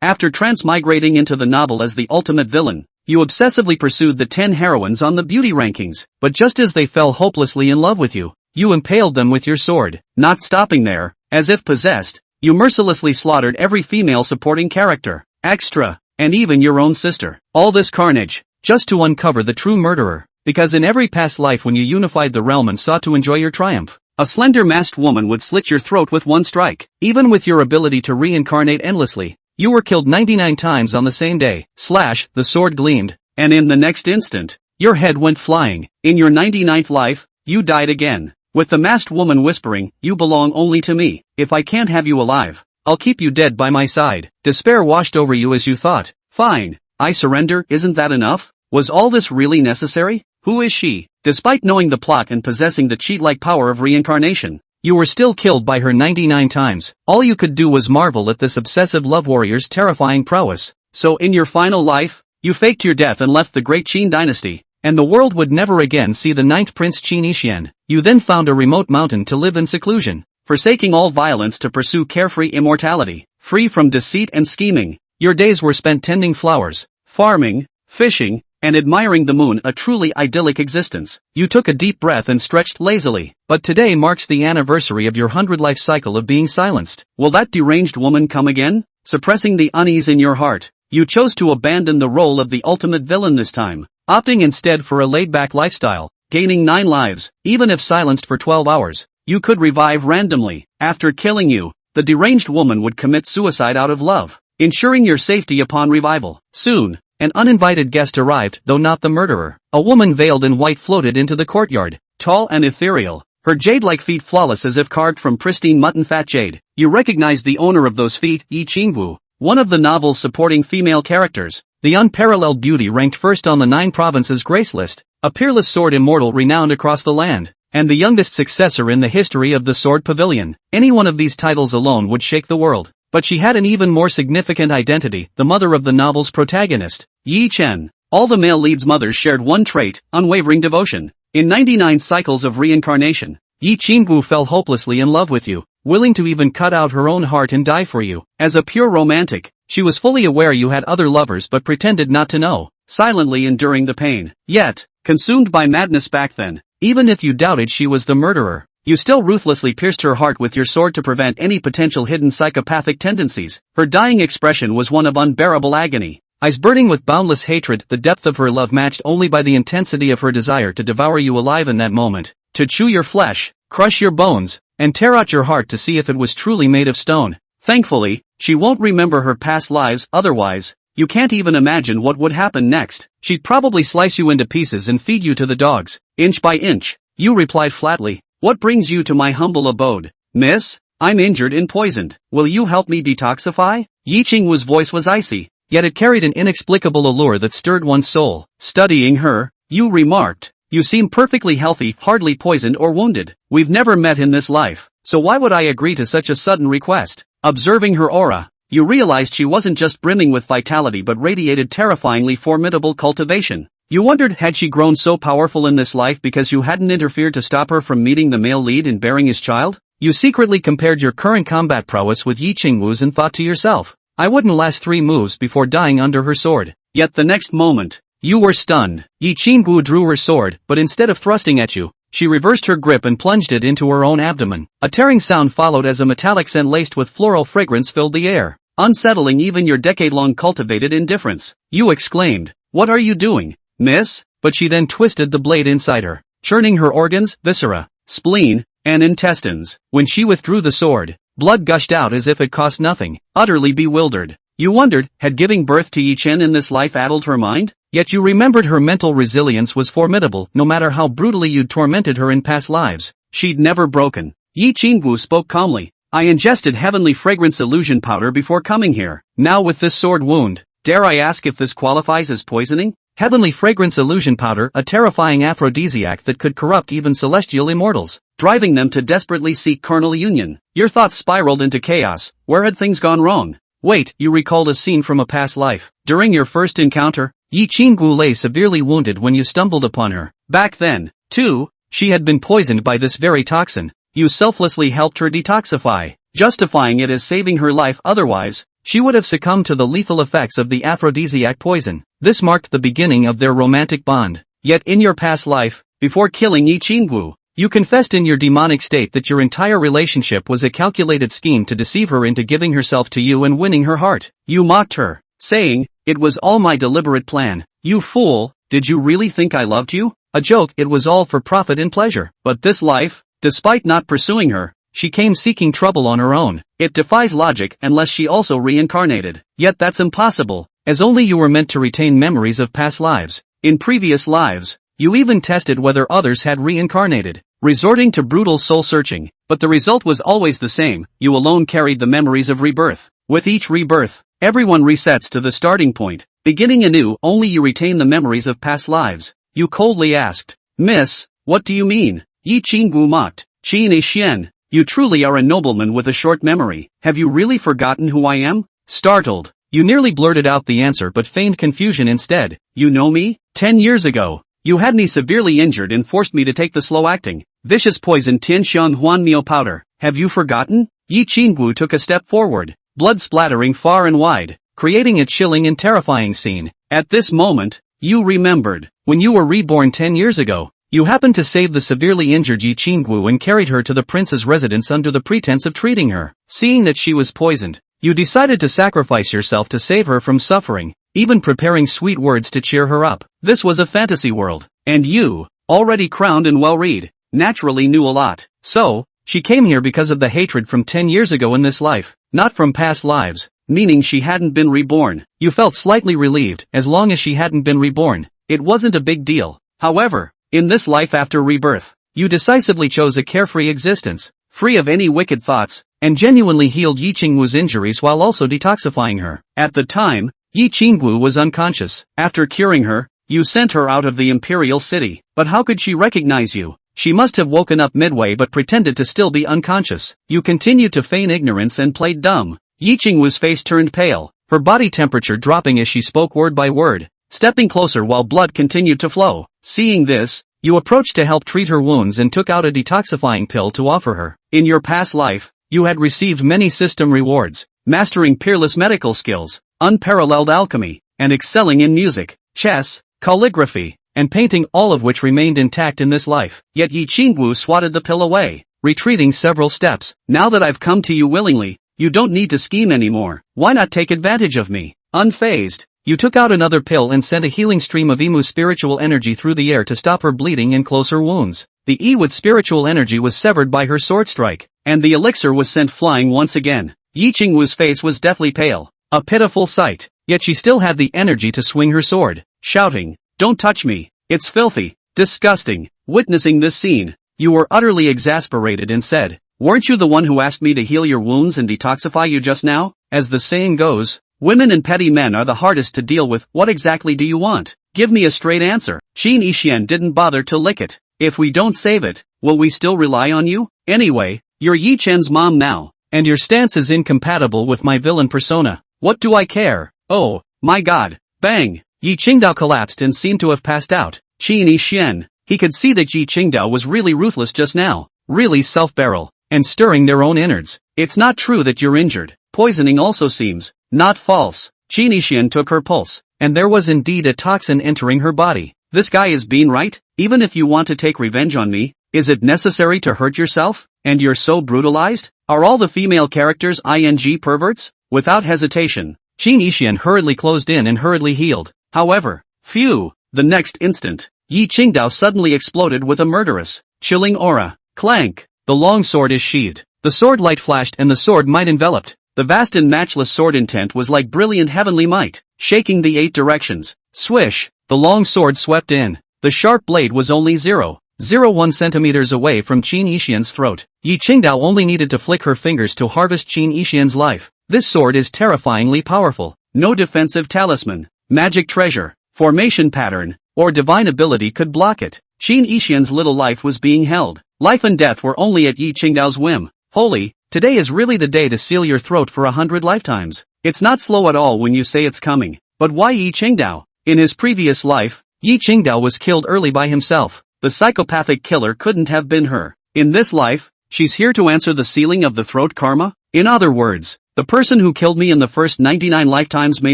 After transmigrating into the novel as the ultimate villain, you obsessively pursued the 10 heroines on the beauty rankings, but just as they fell hopelessly in love with you, you impaled them with your sword. Not stopping there, as if possessed, you mercilessly slaughtered every female supporting character, extra, and even your own sister. All this carnage, just to uncover the true murderer, because in every past life when you unified the realm and sought to enjoy your triumph, a slender masked woman would slit your throat with one strike. Even with your ability to reincarnate endlessly, you were killed 99 times on the same day. The sword gleamed, and in the next instant, your head went flying. In your 99th life, you died again, with the masked woman whispering, "You belong only to me. If I can't have you alive, I'll keep you dead by my side." Despair washed over you as you thought, "Fine, I surrender." Isn't that enough? Was all this really necessary? Who is she? Despite knowing the plot and possessing the cheat-like power of reincarnation, you were still killed by her 99 times. All you could do was marvel at this obsessive love warrior's terrifying prowess. So in your final life, you faked your death and left the great Qin dynasty, and the world would never again see the 9th Prince Qin Yixian. You then found a remote mountain to live in seclusion, forsaking all violence to pursue carefree immortality, free from deceit and scheming. Your days were spent tending flowers, farming, fishing, and admiring the moon, a truly idyllic existence. You took a deep breath and stretched lazily. But today marks the anniversary of your 100-life cycle of being silenced. Will that deranged woman come again? Suppressing the unease in your heart, you chose to abandon the role of the ultimate villain this time, opting instead for a laid-back lifestyle, gaining 9 lives. Even if silenced for 12 hours, you could revive randomly. After killing you, the deranged woman would commit suicide out of love, ensuring your safety upon revival. Soon, an uninvited guest arrived, though not the murderer. A woman veiled in white floated into the courtyard, tall and ethereal, her jade-like feet flawless as if carved from pristine mutton-fat jade. You recognized the owner of those feet, Yi Qingwu, one of the novel's supporting female characters. The unparalleled beauty ranked first on the 9 provinces grace list, a peerless sword immortal renowned across the land, and the youngest successor in the history of the Sword Pavilion. Any one of these titles alone would shake the world. But she had an even more significant identity, the mother of the novel's protagonist, Yi Chen. All the male lead's mothers shared one trait, unwavering devotion. In 99 cycles of reincarnation, Yi Qingwu fell hopelessly in love with you, willing to even cut out her own heart and die for you. As a pure romantic, she was fully aware you had other lovers but pretended not to know, silently enduring the pain. Yet, consumed by madness back then, even if you doubted she was the murderer, you still ruthlessly pierced her heart with your sword to prevent any potential hidden psychopathic tendencies. Her dying expression was one of unbearable agony, eyes burning with boundless hatred, the depth of her love matched only by the intensity of her desire to devour you alive in that moment, to chew your flesh, crush your bones, and tear out your heart to see if it was truly made of stone. Thankfully, she won't remember her past lives, otherwise, you can't even imagine what would happen next. She'd probably slice you into pieces and feed you to the dogs, inch by inch. You replied flatly, "What brings you to my humble abode, miss? I'm injured and poisoned. Will you help me detoxify?" Yi Qingwu's voice was icy, yet it carried an inexplicable allure that stirred one's soul. Studying her, you remarked, "You seem perfectly healthy, hardly poisoned or wounded. We've never met in this life, so why would I agree to such a sudden request?" Observing her aura, you realized she wasn't just brimming with vitality but radiated terrifyingly formidable cultivation. You wondered, had she grown so powerful in this life because you hadn't interfered to stop her from meeting the male lead and bearing his child? You secretly compared your current combat prowess with Yi Qingwu's and thought to yourself, "I wouldn't last 3 moves before dying under her sword." Yet the next moment, you were stunned. Yi Qingwu drew her sword, but instead of thrusting at you, she reversed her grip and plunged it into her own abdomen. A tearing sound followed as a metallic scent laced with floral fragrance filled the air, unsettling even your decade-long cultivated indifference. You exclaimed, "What are you doing, miss?" But she then twisted the blade inside her, churning her organs, viscera, spleen, and intestines. When she withdrew the sword, blood gushed out as if it cost nothing. Utterly bewildered, you wondered, had giving birth to Yi Chen in this life addled her mind? Yet you remembered her mental resilience was formidable. No matter how brutally you'd tormented her in past lives, she'd never broken. Yi Qingwu spoke calmly, "I ingested heavenly fragrance illusion powder before coming here. Now with this sword wound, dare I ask if this qualifies as poisoning?" Heavenly fragrance illusion powder, a terrifying aphrodisiac that could corrupt even celestial immortals, driving them to desperately seek carnal union. Your thoughts spiraled into chaos. Where had things gone wrong? Wait, you recalled a scene from a past life. During your first encounter, Yi Qingwu lay severely wounded when you stumbled upon her. Back then, too, she had been poisoned by this very toxin. You selflessly helped her detoxify, justifying it as saving her life. Otherwise, she would have succumbed to the lethal effects of the aphrodisiac poison. This marked the beginning of their romantic bond. Yet in your past life, before killing Yi Qinggu, you confessed in your demonic state that your entire relationship was a calculated scheme to deceive her into giving herself to you and winning her heart. You mocked her, saying, "It was all my deliberate plan." You fool, did you really think I loved you? A joke, it was all for profit and pleasure. But this life, despite not pursuing her, she came seeking trouble on her own. It defies logic unless she also reincarnated. Yet that's impossible, as only you were meant to retain memories of past lives. In previous lives, you even tested whether others had reincarnated, resorting to brutal soul-searching, but the result was always the same: you alone carried the memories of rebirth. With each rebirth, everyone resets to the starting point. Beginning anew, only you retain the memories of past lives. You coldly asked, "Miss, what do you mean?" Yi Qinggu mocked, "Qin Yi Xian, you truly are a nobleman with a short memory. Have you really forgotten who I am?" Startled, you nearly blurted out the answer but feigned confusion instead. "You know me? 10 years ago, you had me severely injured and forced me to take the slow-acting, vicious poison Tianxiang Huanmiao powder. Have you forgotten?" Yi Qinggu took a step forward, blood splattering far and wide, creating a chilling and terrifying scene. At this moment, you remembered. When you were reborn 10 years ago, you happened to save the severely injured Yi Qinggu and carried her to the prince's residence under the pretense of treating her. Seeing that she was poisoned, you decided to sacrifice yourself to save her from suffering, even preparing sweet words to cheer her up. This was a fantasy world, and you, already crowned and well-read, naturally knew a lot. So, she came here because of the hatred from 10 years ago in this life, not from past lives, meaning she hadn't been reborn. You felt slightly relieved. As long as she hadn't been reborn, it wasn't a big deal. However, in this life after rebirth, you decisively chose a carefree existence, free of any wicked thoughts, and genuinely healed Yi Qinggu's injuries while also detoxifying her. At the time, Yi Qinggu was unconscious. After curing her, you sent her out of the imperial city. But how could she recognize you? She must have woken up midway but pretended to still be unconscious. You continued to feign ignorance and played dumb. Yi Qinggu's face turned pale, her body temperature dropping as she spoke word by word, stepping closer while blood continued to flow. Seeing this, you approached to help treat her wounds and took out a detoxifying pill to offer her. In your past life, you had received many system rewards, mastering peerless medical skills, unparalleled alchemy, and excelling in music, chess, calligraphy, and painting, all of which remained intact in this life. Yet Yi Qinggu swatted the pill away, retreating several steps. "Now that I've come to you willingly, you don't need to scheme anymore. Why not take advantage of me?" Unfazed, you took out another pill and sent a healing stream of Imu's spiritual energy through the air to stop her bleeding and close her wounds. The E with spiritual energy was severed by her sword strike, and the elixir was sent flying once again. Yi Qinggu's face was deathly pale, a pitiful sight, yet she still had the energy to swing her sword, shouting, "Don't touch me, it's filthy, disgusting." Witnessing this scene, you were utterly exasperated and said, "Weren't you the one who asked me to heal your wounds and detoxify you just now?" As the saying goes, women and petty men are the hardest to deal with. What exactly do you want? Give me a straight answer. Qin Yixian didn't bother to lick it. "If we don't save it, will we still rely on you? Anyway, you're Yi Chen's mom now, and your stance is incompatible with my villain persona. What do I care? Oh, my god." Bang! Yi Qingdao collapsed and seemed to have passed out. Qin Yixian, he could see that Yi Qingdao was really ruthless just now, really self-barrel, and stirring their own innards. "It's not true that you're injured. Poisoning also seems not false." Qin Yixian took her pulse, and there was indeed a toxin entering her body. "This guy is being right? Even if you want to take revenge on me, is it necessary to hurt yourself? And you're so brutalized? Are all the female characters ing perverts?" Without hesitation, Qin Yixian hurriedly closed in and hurriedly healed. However, phew, the next instant, Yi Qingdao suddenly exploded with a murderous, chilling aura. Clank! The long sword is sheathed. The sword light flashed and the sword might enveloped. The vast and matchless sword intent was like brilliant heavenly might, shaking the 8 directions. Swish! The long sword swept in. The sharp blade was only 0.01 centimeters away from Qin Yixian's throat. Yi Qingdao only needed to flick her fingers to harvest Qin Yixian's life. This sword is terrifyingly powerful. No defensive talisman, magic treasure, formation pattern, or divine ability could block it. Qin Yixian's little life was being held. Life and death were only at Yi Qingdao's whim. Holy, today is really the day to seal your throat for 100 lifetimes. It's not slow at all when you say it's coming. But why Yi Qingdao? In his previous life, Yi Qingdao was killed early by himself. The psychopathic killer couldn't have been her. In this life, she's here to answer the sealing of the throat karma? In other words, The person who killed me in the first 99 lifetimes may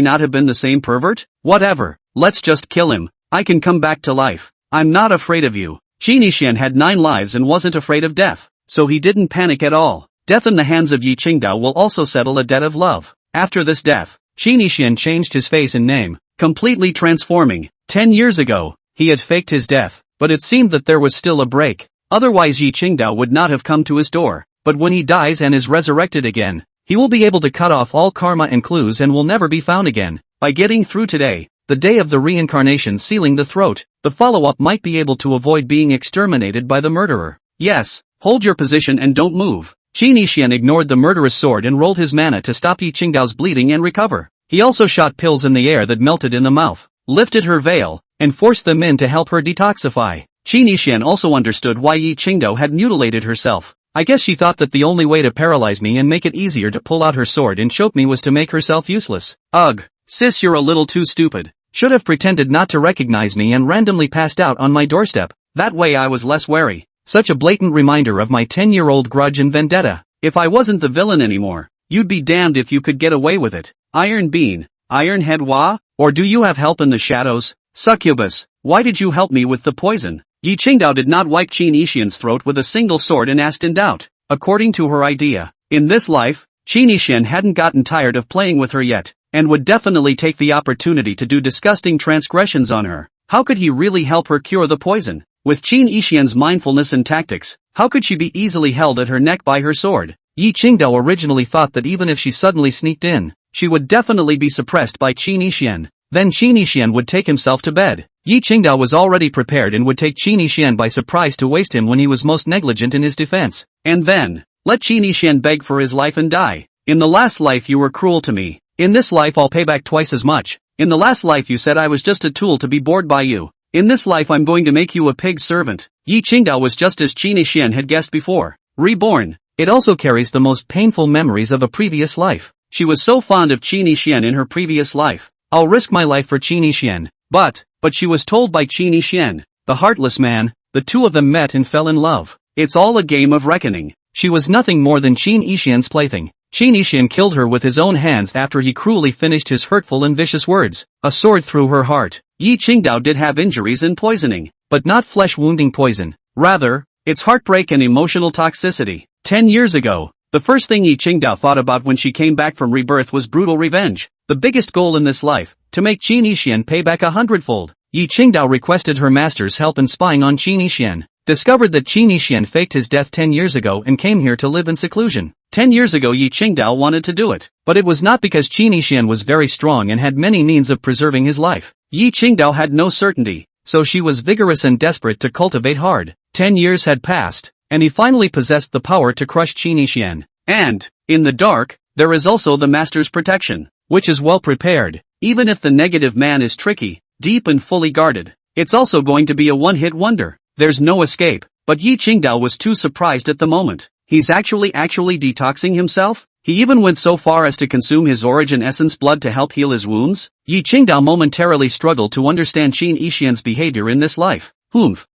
not have been the same pervert? Whatever, let's just kill him. I can come back to life. I'm not afraid of you. Qin Yixian had 9 lives and wasn't afraid of death, so he didn't panic at all. Death in the hands of Yi Qingdao will also settle a debt of love. After this death, Qin Yixian changed his face and name, completely transforming. 10 years ago, he had faked his death, but it seemed that there was still a break. Otherwise Yi Qingdao would not have come to his door. But when he dies and is resurrected again, he will be able to cut off all karma and clues and will never be found again. By getting through today, the day of the reincarnation sealing the throat, the follow-up might be able to avoid being exterminated by the murderer. Yes, hold your position and don't move. Qin Yixian ignored the murderous sword and rolled his mana to stop Yi Qingdao's bleeding and recover. He also shot pills in the air that melted in the mouth, lifted her veil, and forced them in to help her detoxify. Qin Yixian also understood why Yi Qingdao had mutilated herself. I guess she thought that the only way to paralyze me and make it easier to pull out her sword and choke me was to make herself useless. Ugh, sis, you're a little too stupid. Should have pretended not to recognize me and randomly passed out on my doorstep. That way I was less wary. Such a blatant reminder of my 10-year-old grudge and vendetta. If I wasn't the villain anymore, you'd be damned if you could get away with it. Iron Bean, Iron Head Hua? Or do you have help in the shadows? Succubus, why did you help me with the poison? Yi Qingdao did not wipe Qin Yixian's throat with a single sword and asked in doubt. According to her idea, in this life, Qin Yixian hadn't gotten tired of playing with her yet, and would definitely take the opportunity to do disgusting transgressions on her. How could he really help her cure the poison? With Qin Yixian's mindfulness and tactics, how could she be easily held at her neck by her sword? Yi Qingdao originally thought that even if she suddenly sneaked in, she would definitely be suppressed by Qin Yixian. Then Qin Yixian would take himself to bed. Yi Qingdao was already prepared and would take Qin Yixian by surprise to waste him when he was most negligent in his defense. And then, let Qin Yixian beg for his life and die. In the last life you were cruel to me. In this life I'll pay back twice as much. In the last life you said I was just a tool to be bored by you. In this life I'm going to make you a pig servant. Yi Qingdao was just as Qin Yixian had guessed before. Reborn. It also carries the most painful memories of a previous life. She was so fond of Qin Yixian in her previous life. I'll risk my life for Qin Yixian. But she was told by Qin Yixian, the heartless man, the two of them met and fell in love. It's all a game of reckoning. She was nothing more than Qin Yixian's plaything. Qin Yixian killed her with his own hands after he cruelly finished his hurtful and vicious words. A sword through her heart. Yi Qingdao did have injuries and poisoning, but not flesh-wounding poison. Rather, it's heartbreak and emotional toxicity. 10 years ago, the first thing Yi Qingdao thought about when she came back from rebirth was brutal revenge. The biggest goal in this life, to make Qin Yixian pay back 100-fold. Yi Qingdao requested her master's help in spying on Qin Yixian. Discovered that Qin Yixian faked his death 10 years ago and came here to live in seclusion. 10 years ago Yi Qingdao wanted to do it, but it was not because Qin Yixian was very strong and had many means of preserving his life. Yi Qingdao had no certainty, so she was vigorous and desperate to cultivate hard. 10 years had passed, and he finally possessed the power to crush Qin Yixian. And, in the dark, there is also the master's protection, which is well prepared. Even if the negative man is tricky, deep and fully guarded, it's also going to be a one-hit wonder. There's no escape, but Yi Qingdao was too surprised at the moment. He's actually detoxing himself? He even went so far as to consume his origin essence blood to help heal his wounds? Yi Qingdao momentarily struggled to understand Qin Yixian's behavior in this life.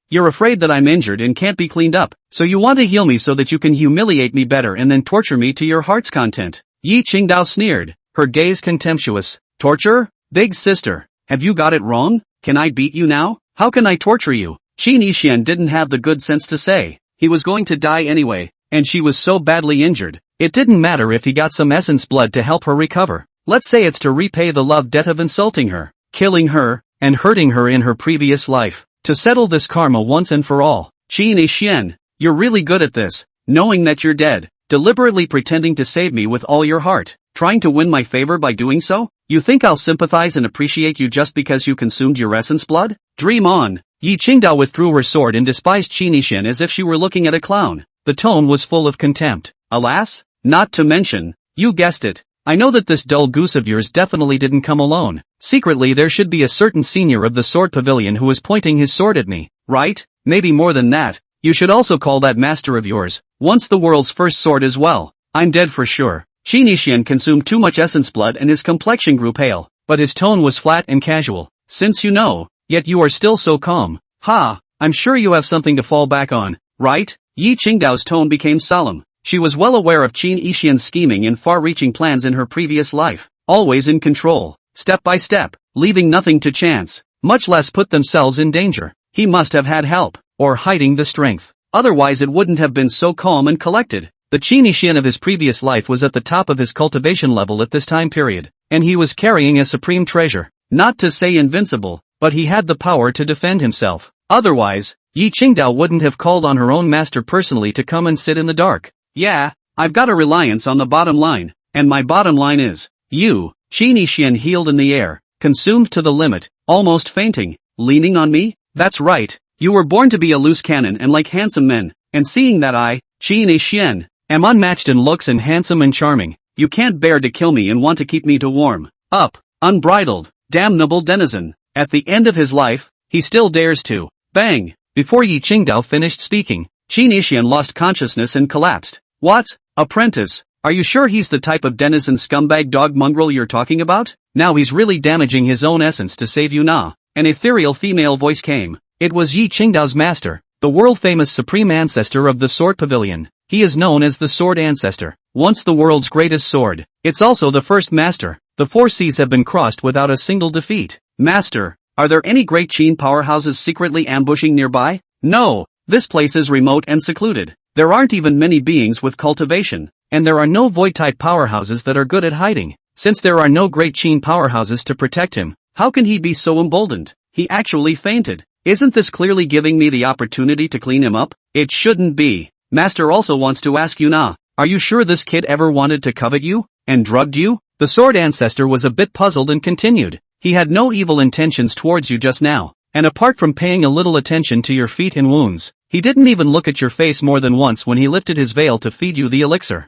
You're afraid that I'm injured and can't be cleaned up, so you want to heal me so that you can humiliate me better and then torture me to your heart's content. Yi Qingdao sneered, her gaze contemptuous. Torture? Big sister, have you got it wrong? Can I beat you now? How can I torture you? Qin Yixian didn't have the good sense to say. He was going to die anyway, and she was so badly injured. It didn't matter if he got some essence blood to help her recover. Let's say it's to repay the love debt of insulting her, killing her, and hurting her in her previous life. To settle this karma once and for all. Qin Yixian, you're really good at this, knowing that you're dead, deliberately pretending to save me with all your heart, trying to win my favor by doing so? You think I'll sympathize and appreciate you just because you consumed your essence blood? Dream on. Yi Qingdao withdrew her sword and despised Qin Yixian as if she were looking at a clown. The tone was full of contempt. Alas? Not to mention, you guessed it. I know that this dull goose of yours definitely didn't come alone. Secretly there should be a certain senior of the sword pavilion who is pointing his sword at me, right? Maybe more than that. You should also call that master of yours, once the world's first sword as well. I'm dead for sure. Qin Yixian consumed too much essence blood and his complexion grew pale, but his tone was flat and casual. Since you know, yet you are still so calm. Ha, I'm sure you have something to fall back on, right? Yi Qingdao's tone became solemn. She was well aware of Qin Yixian's scheming and far-reaching plans in her previous life, always in control, step by step, leaving nothing to chance, much less put themselves in danger. He must have had help, or hiding the strength. Otherwise it wouldn't have been so calm and collected. The Qin Yixian of his previous life was at the top of his cultivation level at this time period, and he was carrying a supreme treasure. Not to say invincible, but he had the power to defend himself. Otherwise, Yi Qingdao wouldn't have called on her own master personally to come and sit in the dark. Yeah, I've got a reliance on the bottom line, and my bottom line is, you. Qin Yixian heeled in the air, consumed to the limit, almost fainting. Leaning on me? That's right, you were born to be a loose cannon and like handsome men, and seeing that I, Qin Yixian, am unmatched in looks and handsome and charming, you can't bear to kill me and want to keep me to warm up, unbridled, damnable denizen. At the end of his life, he still dares to. Bang! Before Yi Qingdao finished speaking, Qin Yixian lost consciousness and collapsed. What? Apprentice, are you sure he's the type of denizen scumbag dog mongrel you're talking about? Now he's really damaging his own essence to save you na. An ethereal female voice came. It was Yi Qingdao's master, the world-famous supreme ancestor of the Sword Pavilion. He is known as the Sword Ancestor, once the world's greatest sword. It's also the first master. The 4 seas have been crossed without a single defeat. Master, are there any great Qin powerhouses secretly ambushing nearby? No, this place is remote and secluded. There aren't even many beings with cultivation, and there are no void-type powerhouses that are good at hiding. Since there are no great Qin powerhouses to protect him, how can he be so emboldened? He actually fainted. Isn't this clearly giving me the opportunity to clean him up? It shouldn't be. Master also wants to ask you na, are you sure this kid ever wanted to covet you, and drugged you? The Sword Ancestor was a bit puzzled and continued. He had no evil intentions towards you just now, and apart from paying a little attention to your feet and wounds, he didn't even look at your face more than once when he lifted his veil to feed you the elixir.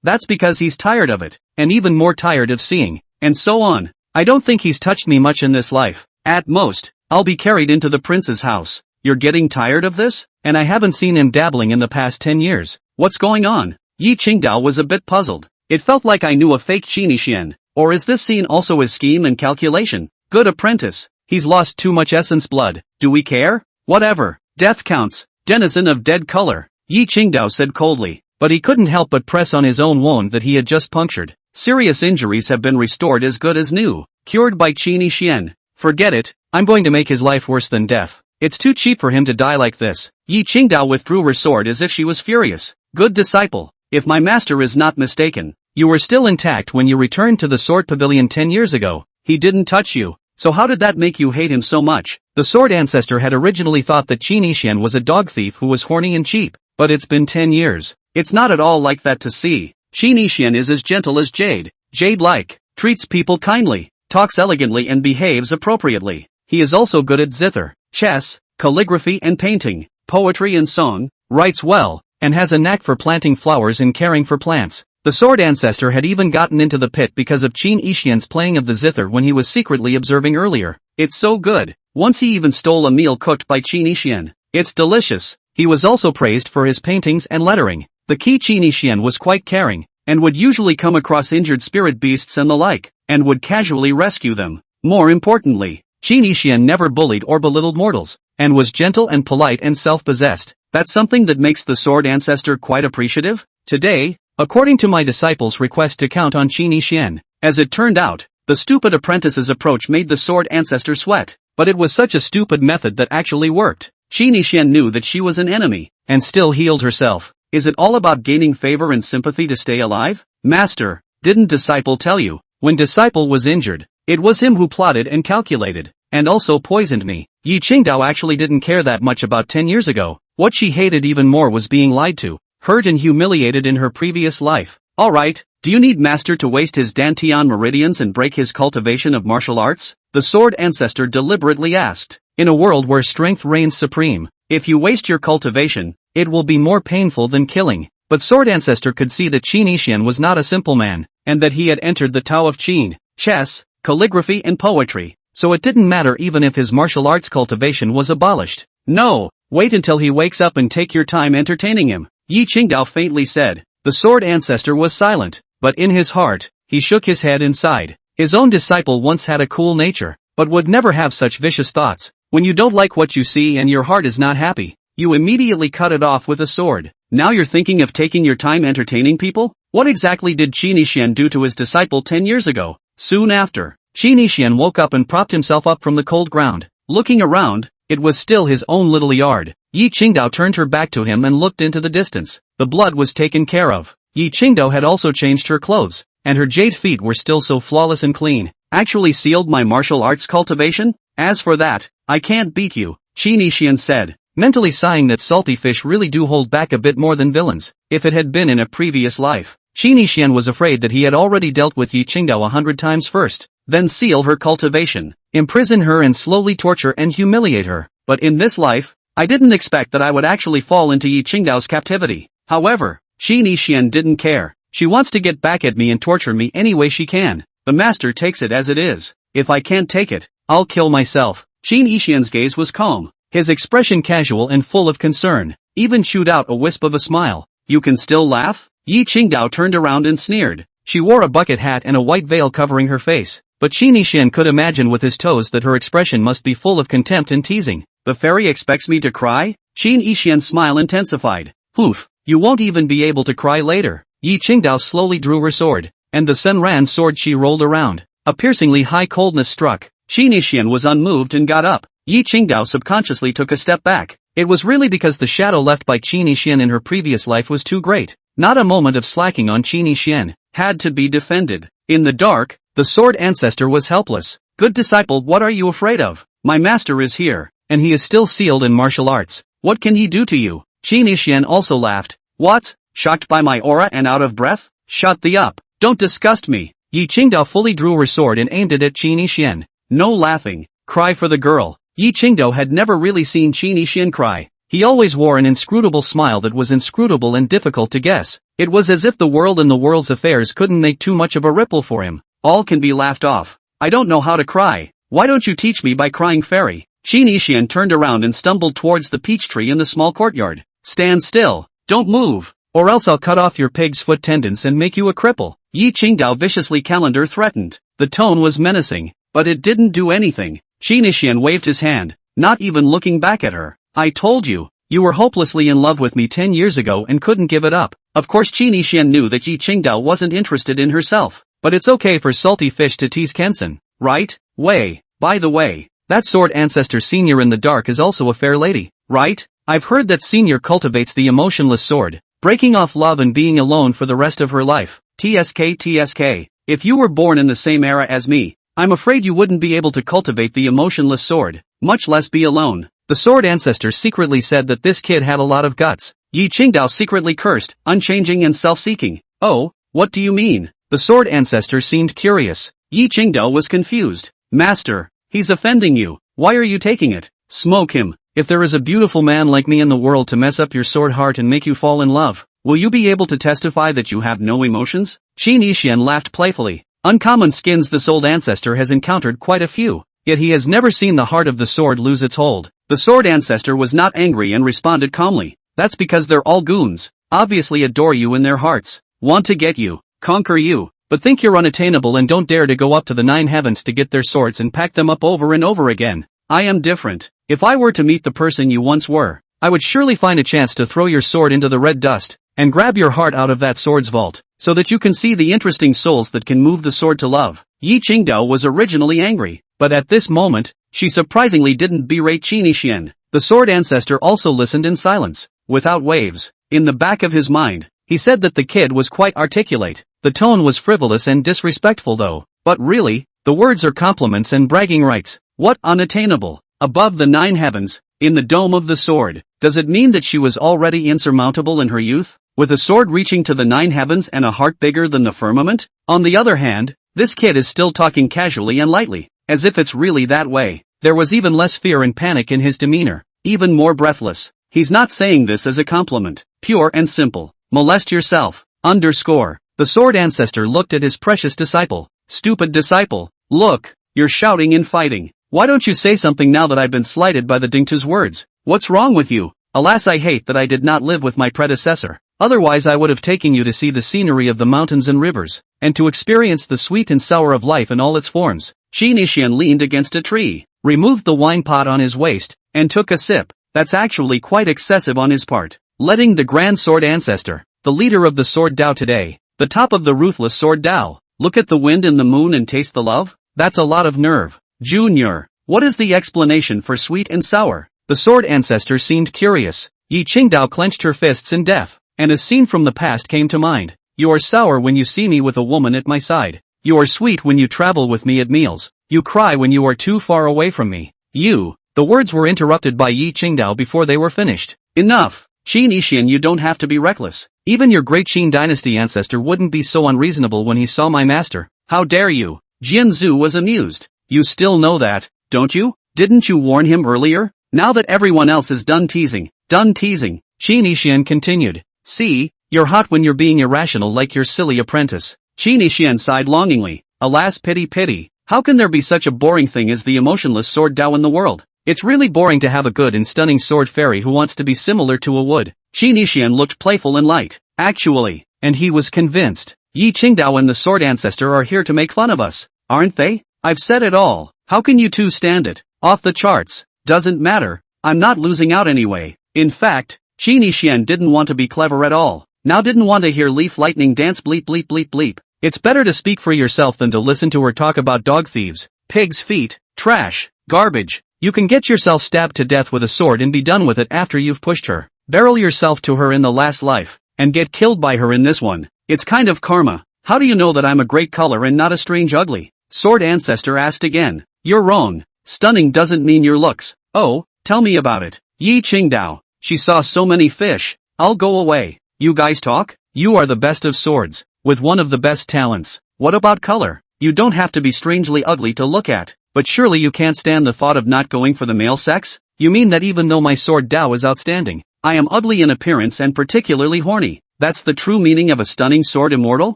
That's because he's tired of it, and even more tired of seeing, and so on. I don't think he's touched me much in this life. At most, I'll be carried into the prince's house. You're getting tired of this? And I haven't seen him dabbling in the past 10 years. What's going on? Yi Qingdao was a bit puzzled. It felt like I knew a fake Qin Yixian. Or is this scene also his scheme and calculation? Good apprentice. He's lost too much essence blood. Do we care? Whatever. Death counts. Denizen of dead color. Yi Qingdao said coldly, but he couldn't help but press on his own wound that he had just punctured. Serious injuries have been restored as good as new. Cured by Qin Yixian. Forget it. I'm going to make his life worse than death. It's too cheap for him to die like this. Yi Qingdao withdrew her sword as if she was furious. Good disciple. If my master is not mistaken, you were still intact when you returned to the Sword Pavilion 10 years ago. He didn't touch you. So how did that make you hate him so much? The Sword Ancestor had originally thought that Qin Yixian was a dog thief who was horny and cheap. But it's been 10 years. It's not at all like that to see. Qin Yixian is as gentle as jade. Jade-like. Treats people kindly. Talks elegantly and behaves appropriately. He is also good at zither, chess, calligraphy and painting, poetry and song, writes well, and has a knack for planting flowers and caring for plants. The Sword Ancestor had even gotten into the pit because of Qin Yixian's playing of the zither when he was secretly observing earlier. It's so good. Once he even stole a meal cooked by Qin Yixian. It's delicious. He was also praised for his paintings and lettering. The key Qin Yixian was quite caring, and would usually come across injured spirit beasts and the like, and would casually rescue them. More importantly, Qin Yixian never bullied or belittled mortals, and was gentle and polite and self-possessed. That's something that makes the Sword Ancestor quite appreciative. Today, according to my disciple's request to count on Qin Yixian, as it turned out, the stupid apprentice's approach made the Sword Ancestor sweat, but it was such a stupid method that actually worked. Qin Yixian knew that she was an enemy, and still healed herself. Is it all about gaining favor and sympathy to stay alive? Master, didn't disciple tell you? When disciple was injured, it was him who plotted and calculated, and also poisoned me. Yi Qingdao actually didn't care that much about 10 years ago. What she hated even more was being lied to, hurt and humiliated in her previous life. Alright, do you need master to waste his Dantian meridians and break his cultivation of martial arts? The Sword Ancestor deliberately asked. In a world where strength reigns supreme, if you waste your cultivation, it will be more painful than killing. But Sword Ancestor could see that Qin Yixian was not a simple man, and that he had entered the Tao of Qin, chess, calligraphy and poetry, so it didn't matter even if his martial arts cultivation was abolished. No, wait until he wakes up and take your time entertaining him, Yi Qingdao faintly said. The Sword Ancestor was silent, but in his heart, he shook his head inside. His own disciple once had a cool nature, but would never have such vicious thoughts. When you don't like what you see and your heart is not happy, you immediately cut it off with a sword. Now you're thinking of taking your time entertaining people? What exactly did Qi Nixian do to his disciple 10 years ago? Soon after, Qi Nixian woke up and propped himself up from the cold ground. Looking around, it was still his own little yard. Yi Qingdao turned her back to him and looked into the distance. The blood was taken care of. Yi Qingdao had also changed her clothes, and her jade feet were still so flawless and clean. Actually sealed my martial arts cultivation? As for that, I can't beat you, Qi Nixian said, mentally sighing that salty fish really do hold back a bit more than villains. If it had been in a previous life, Qi Nixian was afraid that he had already dealt with Yi Qingdao 100 times first, then seal her cultivation, imprison her and slowly torture and humiliate her. But in this life, I didn't expect that I would actually fall into Yi Qingdao's captivity. However, Qi Nixian didn't care. She wants to get back at me and torture me any way she can. The master takes it as it is. If I can't take it, I'll kill myself. Qi Nixian's gaze was calm, his expression casual and full of concern, even chewed out a wisp of a smile. You can still laugh? Yi Qingdao turned around and sneered. She wore a bucket hat and a white veil covering her face, but Qi Nixian could imagine with his toes that her expression must be full of contempt and teasing. The fairy expects me to cry? Qi Nixian's smile intensified. Poof, you won't even be able to cry later. Yi Qingdao slowly drew her sword, and the Senran sword she rolled around. A piercingly high coldness struck. Qi Nixian was unmoved and got up. Yi Qingdao subconsciously took a step back. It was really because the shadow left by Qi Nixian in her previous life was too great. Not a moment of slacking on Qi Nixian had to be defended. In the dark, the Sword Ancestor was helpless. Good disciple, what are you afraid of? My master is here, and he is still sealed in martial arts. What can he do to you? Qi Nixian also laughed. What? Shocked by my aura and out of breath? Shut thee up. Don't disgust me. Yi Qingdao fully drew her sword and aimed it at Qi Nixian. No laughing. Cry for the girl. Yi Qingdao had never really seen Qi Nixian cry. He always wore an inscrutable smile that was inscrutable and difficult to guess. It was as if the world and the world's affairs couldn't make too much of a ripple for him. All can be laughed off. I don't know how to cry. Why don't you teach me by crying, fairy? Qi Nixian turned around and stumbled towards the peach tree in the small courtyard. Stand still. Don't move, or else I'll cut off your pig's foot tendons and make you a cripple. Yi Qingdao viciously calendar threatened. The tone was menacing, but it didn't do anything. Qi Nixian waved his hand, not even looking back at her. I told you, you were hopelessly in love with me 10 years ago and couldn't give it up. Of course Qi Nixian knew that Yi Qingdao wasn't interested in herself, but it's okay for salty fish to tease Kensen, right? By the way, that Sword Ancestor Senior in the dark is also a fair lady, right? I've heard that Senior cultivates the emotionless sword, breaking off love and being alone for the rest of her life. TSK. If you were born in the same era as me, I'm afraid you wouldn't be able to cultivate the emotionless sword, much less be alone. The Sword Ancestor secretly said that this kid had a lot of guts. Yi Qingdao secretly cursed, unchanging and self-seeking. Oh, what do you mean? The Sword Ancestor seemed curious. Yi Qingdao was confused. Master, he's offending you. Why are you taking it? Smoke him. If there is a beautiful man like me in the world to mess up your sword heart and make you fall in love, will you be able to testify that you have no emotions? Qi Nixian laughed playfully. Uncommon skins this old ancestor has encountered quite a few, yet he has never seen the heart of the sword lose its hold. The Sword Ancestor was not angry and responded calmly. That's because they're all goons, obviously adore you in their hearts, want to get you, conquer you, but think you're unattainable and don't dare to go up to the 9 heavens to get their swords and pack them up over and over again. I am different. If I were to meet the person you once were, I would surely find a chance to throw your sword into the red dust, and grab your heart out of that sword's vault, so that you can see the interesting souls that can move the sword to love. Yi Qingdao was originally angry, but at this moment, she surprisingly didn't berate Qi Nixian. The Sword Ancestor also listened in silence, without waves. In the back of his mind, he said that the kid was quite articulate. The tone was frivolous and disrespectful though. But really, the words are compliments and bragging rights. What unattainable? Above the 9 heavens, in the dome of the sword. Does it mean that she was already insurmountable in her youth, with a sword reaching to the 9 heavens and a heart bigger than the firmament? On the other hand, this kid is still talking casually and lightly, as if it's really that way. There was even less fear and panic in his demeanor, even more breathless. He's not saying this as a compliment. Pure and simple. Molest yourself. The Sword Ancestor looked at his precious disciple. Stupid disciple. Look, you're shouting and fighting. Why don't you say something now that I've been slighted by the Dingtu's words? What's wrong with you? Alas, I hate that I did not live with my predecessor. Otherwise I would have taken you to see the scenery of the mountains and rivers, and to experience the sweet and sour of life in all its forms. Qi Nixian leaned against a tree, removed the wine pot on his waist, and took a sip. That's actually quite excessive on his part. letting the Grand Sword Ancestor, the leader of the Sword Dao today, the top of the ruthless Sword Dao, look at the wind and the moon and taste the love? That's a lot of nerve. Junior, what is the explanation for sweet and sour? The Sword Ancestor seemed curious. Yi Qingdao clenched her fists in death, and a scene from the past came to mind. You are sour when you see me with a woman at my side. You are sweet when you travel with me at meals. You cry when you are too far away from me. The words were interrupted by Yi Qingdao before they were finished. Enough! Qin Yixian, you don't have to be reckless. Even your great Qin dynasty ancestor wouldn't be so unreasonable when he saw my master. How dare you? Jian Zhu was amused. You still know that, don't you? Didn't you warn him earlier? Now that everyone else is done teasing, Qin Yixian continued. See, you're hot when you're being irrational like your silly apprentice. Qin Yixian sighed longingly. Alas, pity. How can there be such a boring thing as the emotionless Sword Dao in the world? It's really boring to have a good and stunning sword fairy who wants to be similar to a wood. Qin Yixian looked playful and light. Actually, and he was convinced. Yi Qingdao and the Sword Ancestor are here to make fun of us, aren't they? I've said it all. How can you two stand it? Off the charts. Doesn't matter. I'm not losing out anyway. In fact, Qin Yixian didn't want to be clever at all. Now didn't want to hear Leaf Lightning dance bleep bleep bleep bleep. It's better to speak for yourself than to listen to her talk about dog thieves, pig's feet, trash, garbage. You can get yourself stabbed to death with a sword and be done with it after you've pushed her. Barrel yourself to her in the last life, and get killed by her in this one. It's kind of karma. How do you know that I'm a great color and not a strange ugly? Sword Ancestor asked again. You're wrong. Stunning doesn't mean your looks. Oh, tell me about it. Yi Qingdao. She saw so many fish. I'll go away. You guys talk? You are the best of swords, with one of the best talents. What about color? You don't have to be strangely ugly to look at. But surely you can't stand the thought of not going for the male sex? You mean that even though my Sword Dao is outstanding, I am ugly in appearance and particularly horny? That's the true meaning of a stunning sword immortal?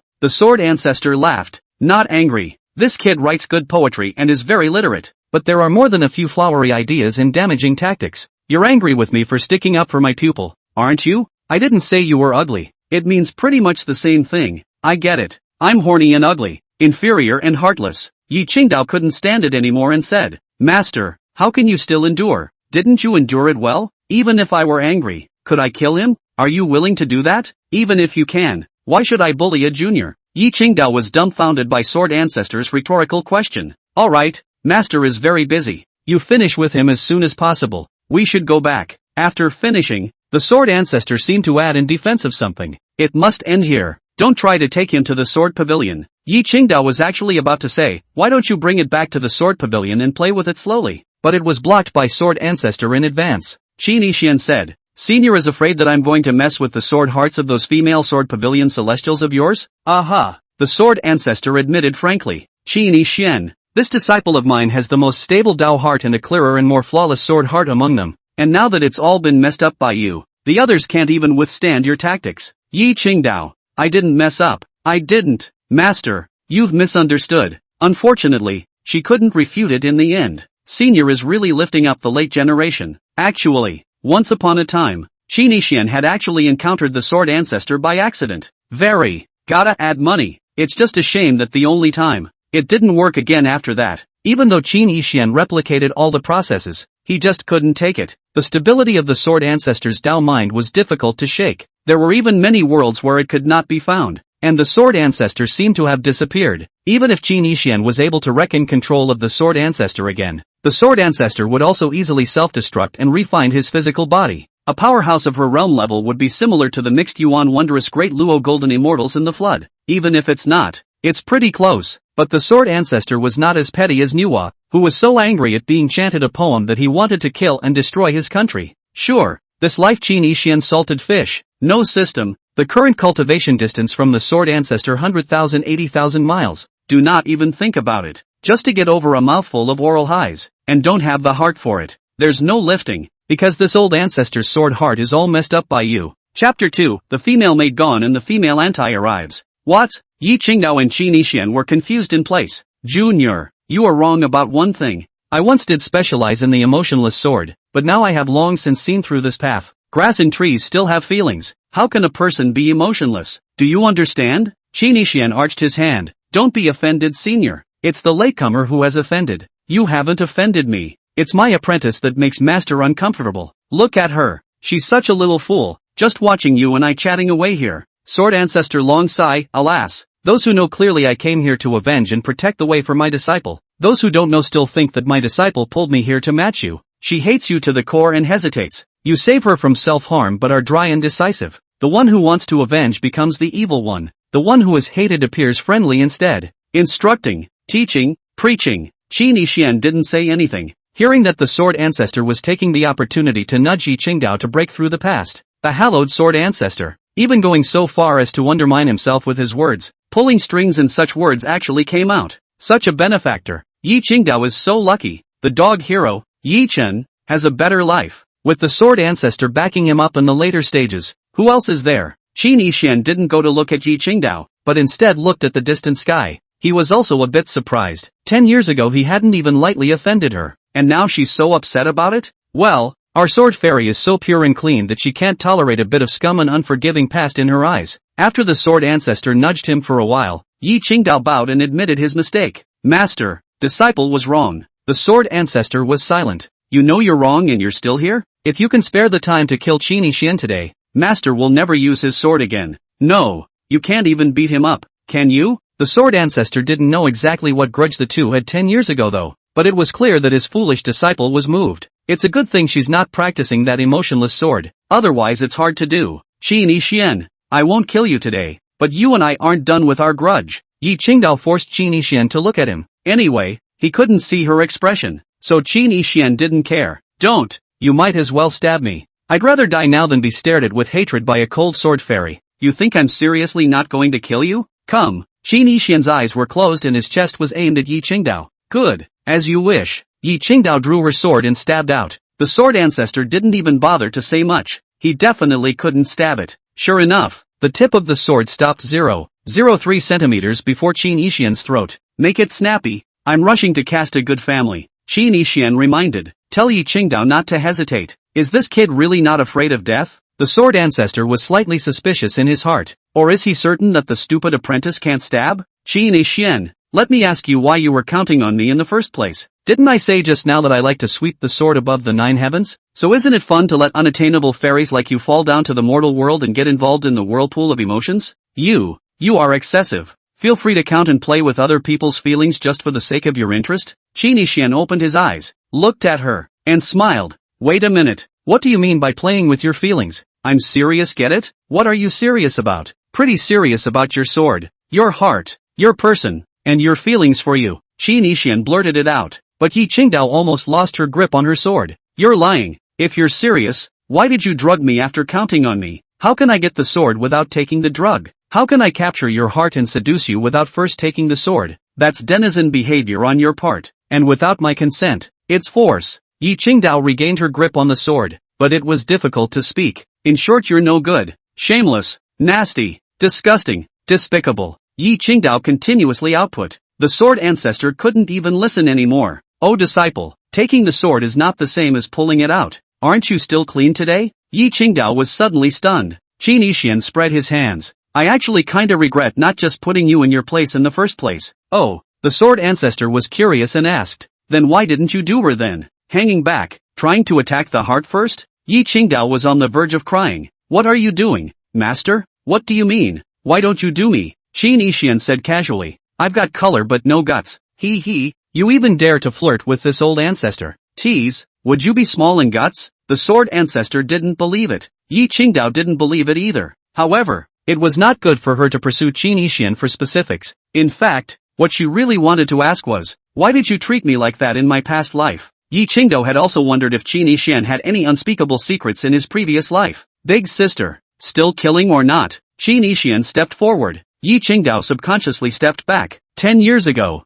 The Sword Ancestor laughed, not angry. This kid writes good poetry and is very literate. But there are more than a few flowery ideas and damaging tactics. You're angry with me for sticking up for my pupil, aren't you? I didn't say you were ugly. It means pretty much the same thing. I get it. I'm horny and ugly, inferior and heartless. Yi Qingdao couldn't stand it anymore and said, Master, how can you still endure? Didn't you endure it well? Even if I were angry, could I kill him? Are you willing to do that? Even if you can, why should I bully a junior? Yi Qingdao was dumbfounded by Sword Ancestor's rhetorical question. Alright, Master is very busy. You finish with him as soon as possible. We should go back. After finishing, the Sword Ancestor seemed to add in defense of something. It must end here. Don't try to take him to the Sword Pavilion. Yi Qingdao was actually about to say, why don't you bring it back to the Sword Pavilion and play with it slowly? But it was blocked by Sword Ancestor in advance. Qin Yixian said, Senior is afraid that I'm going to mess with the sword hearts of those female Sword Pavilion celestials of yours? Aha! The Sword Ancestor admitted frankly. Qin Yixian, this disciple of mine has the most stable Dao heart and a clearer and more flawless sword heart among them. And now that it's all been messed up by you, the others can't even withstand your tactics. Yi Qingdao, I didn't mess up. I didn't. Master, you've misunderstood. Unfortunately, she couldn't refute it in the end. Senior is really lifting up the late generation. Actually, once upon a time, Qin Yixian had actually encountered the Sword Ancestor by accident. Gotta add money. It's just a shame that the only time. It didn't work again after that. Even though Qin Yixian replicated all the processes, he just couldn't take it. The stability of the Sword Ancestor's Dao mind was difficult to shake. There were even many worlds where it could not be found. And the Sword Ancestor seemed to have disappeared. Even if Qin Yixian was able to regain control of the Sword Ancestor again, the Sword Ancestor would also easily self-destruct and refine his physical body. A powerhouse of her realm level would be similar to the mixed Yuan wondrous Great Luo Golden Immortals in the Flood. Even if it's not, it's pretty close. But the Sword Ancestor was not as petty as Nuwa, who was so angry at being chanted a poem that he wanted to kill and destroy his country. Sure, this life Qin Yixian salted fish. No system. The current cultivation distance from the Sword Ancestor 100,000 80,000 miles. Do not even think about it. Just to get over a mouthful of oral highs. And don't have the heart for it. There's no lifting. Because this old ancestor's sword heart is all messed up by you. Chapter 2, the female maid gone and the female anti arrives. What? Yi Qingdao and Qin Yixian were confused in place. Junior, you are wrong about one thing. I once did specialize in the emotionless sword, but now I have long since seen through this path. Grass and trees still have feelings. How can a person be emotionless? Do you understand? Qin Yixian arched his hand. Don't be offended, senior. It's the latecomer who has offended. You haven't offended me. It's my apprentice that makes master uncomfortable. Look at her. She's such a little fool. just watching you and I chatting away here. Sword Ancestor long sigh, alas. Those who know clearly I came here to avenge and protect the way for my disciple. Those who don't know still think that my disciple pulled me here to match you. She hates you to the core and hesitates. You save her from self-harm but are dry and decisive. The one who wants to avenge becomes the evil one. The one who is hated appears friendly instead. Instructing, teaching, preaching. Qi Nixian didn't say anything. Hearing that the Sword Ancestor was taking the opportunity to nudge Yi Qingdao to break through the past. The hallowed Sword Ancestor, even going so far as to undermine himself with his words, pulling strings and such words actually came out. Such a benefactor. Yi Qingdao is so lucky. The dog hero, Yi Chen, has a better life. With the Sword Ancestor backing him up in the later stages, who else is there? Qi Nixian didn't go to look at Yi Qingdao, but instead looked at the distant sky. He was also a bit surprised. 10 years ago he hadn't even lightly offended her, and now she's so upset about it? Well, our Sword Fairy is so pure and clean that she can't tolerate a bit of scum and unforgiving past in her eyes. After the Sword Ancestor nudged him for a while, Yi Qingdao bowed and admitted his mistake. Master, disciple was wrong. The Sword Ancestor was silent. You know you're wrong and you're still here? If you can spare the time to kill Qi Nixian today, Master will never use his sword again. No, you can't even beat him up, can you? The Sword Ancestor didn't know exactly what grudge the two had 10 years ago though, but it was clear that his foolish disciple was moved. It's a good thing she's not practicing that emotionless sword, otherwise it's hard to do. Qi Nixian, I won't kill you today, but you and I aren't done with our grudge. Yi Qingdao forced Qi Nixian to look at him. Anyway, he couldn't see her expression, so Qi Nixian didn't care. Don't, you might as well stab me. I'd rather die now than be stared at with hatred by a cold sword fairy. You think I'm seriously not going to kill you? Come. Qi Nixian's eyes were closed and his chest was aimed at Yi Qingdao. Good, as you wish. Yi Qingdao drew her sword and stabbed out. The Sword Ancestor didn't even bother to say much. He definitely couldn't stab it. Sure enough, the tip of the sword stopped 0.03 centimeters before Qi Nixian's throat. Make it snappy. I'm rushing to cast a good family. Qi Nixian reminded. Tell Yi Qingdao not to hesitate. Is this kid really not afraid of death? The Sword Ancestor was slightly suspicious in his heart. Or is he certain that the stupid apprentice can't stab? Qi Nixian, let me ask you why you were counting on me in the first place. Didn't I say just now that I like to sweep the sword above the 9 heavens? So isn't it fun to let unattainable fairies like you fall down to the mortal world and get involved in the whirlpool of emotions? You are excessive. Feel free to count and play with other people's feelings just for the sake of your interest. Qi Nixian opened his eyes, looked at her, and smiled. Wait a minute. What do you mean by playing with your feelings? I'm serious, get it? What are you serious about? Pretty serious about your sword, your heart, your person, and your feelings for you. Qi Nixian blurted it out, but Yi Qingdao almost lost her grip on her sword. You're lying. If you're serious, why did you drug me after counting on me? How can I get the sword without taking the drug? How can I capture your heart and seduce you without first taking the sword? That's denizen behavior on your part, and without my consent. It's force. Yi Qingdao regained her grip on the sword, but it was difficult to speak. In short, you're no good. Shameless, nasty, disgusting, despicable. Yi Qingdao continuously output. The Sword Ancestor couldn't even listen anymore. Oh disciple, taking the sword is not the same as pulling it out. Aren't you still clean today? Yi Qingdao was suddenly stunned. Qi Nixian spread his hands. I actually kinda regret not just putting you in your place in the first place. Oh, the Sword Ancestor was curious and asked. Then why didn't you do her then? Hanging back, trying to attack the heart first? Yi Qingdao was on the verge of crying. What are you doing, master? What do you mean? Why don't you do me? Qi Nixian said casually. I've got color but no guts. He, you even dare to flirt with this old ancestor. Tease, would you be small in guts? The Sword Ancestor didn't believe it. Yi Qingdao didn't believe it either. However, it was not good for her to pursue Qi Nixian for specifics. In fact, what she really wanted to ask was, why did you treat me like that in my past life? Yi Qingdao had also wondered if Qi Nixian had any unspeakable secrets in his previous life. Big sister, still killing or not? Qi Nixian stepped forward. Yi Qingdao subconsciously stepped back. 10 years ago.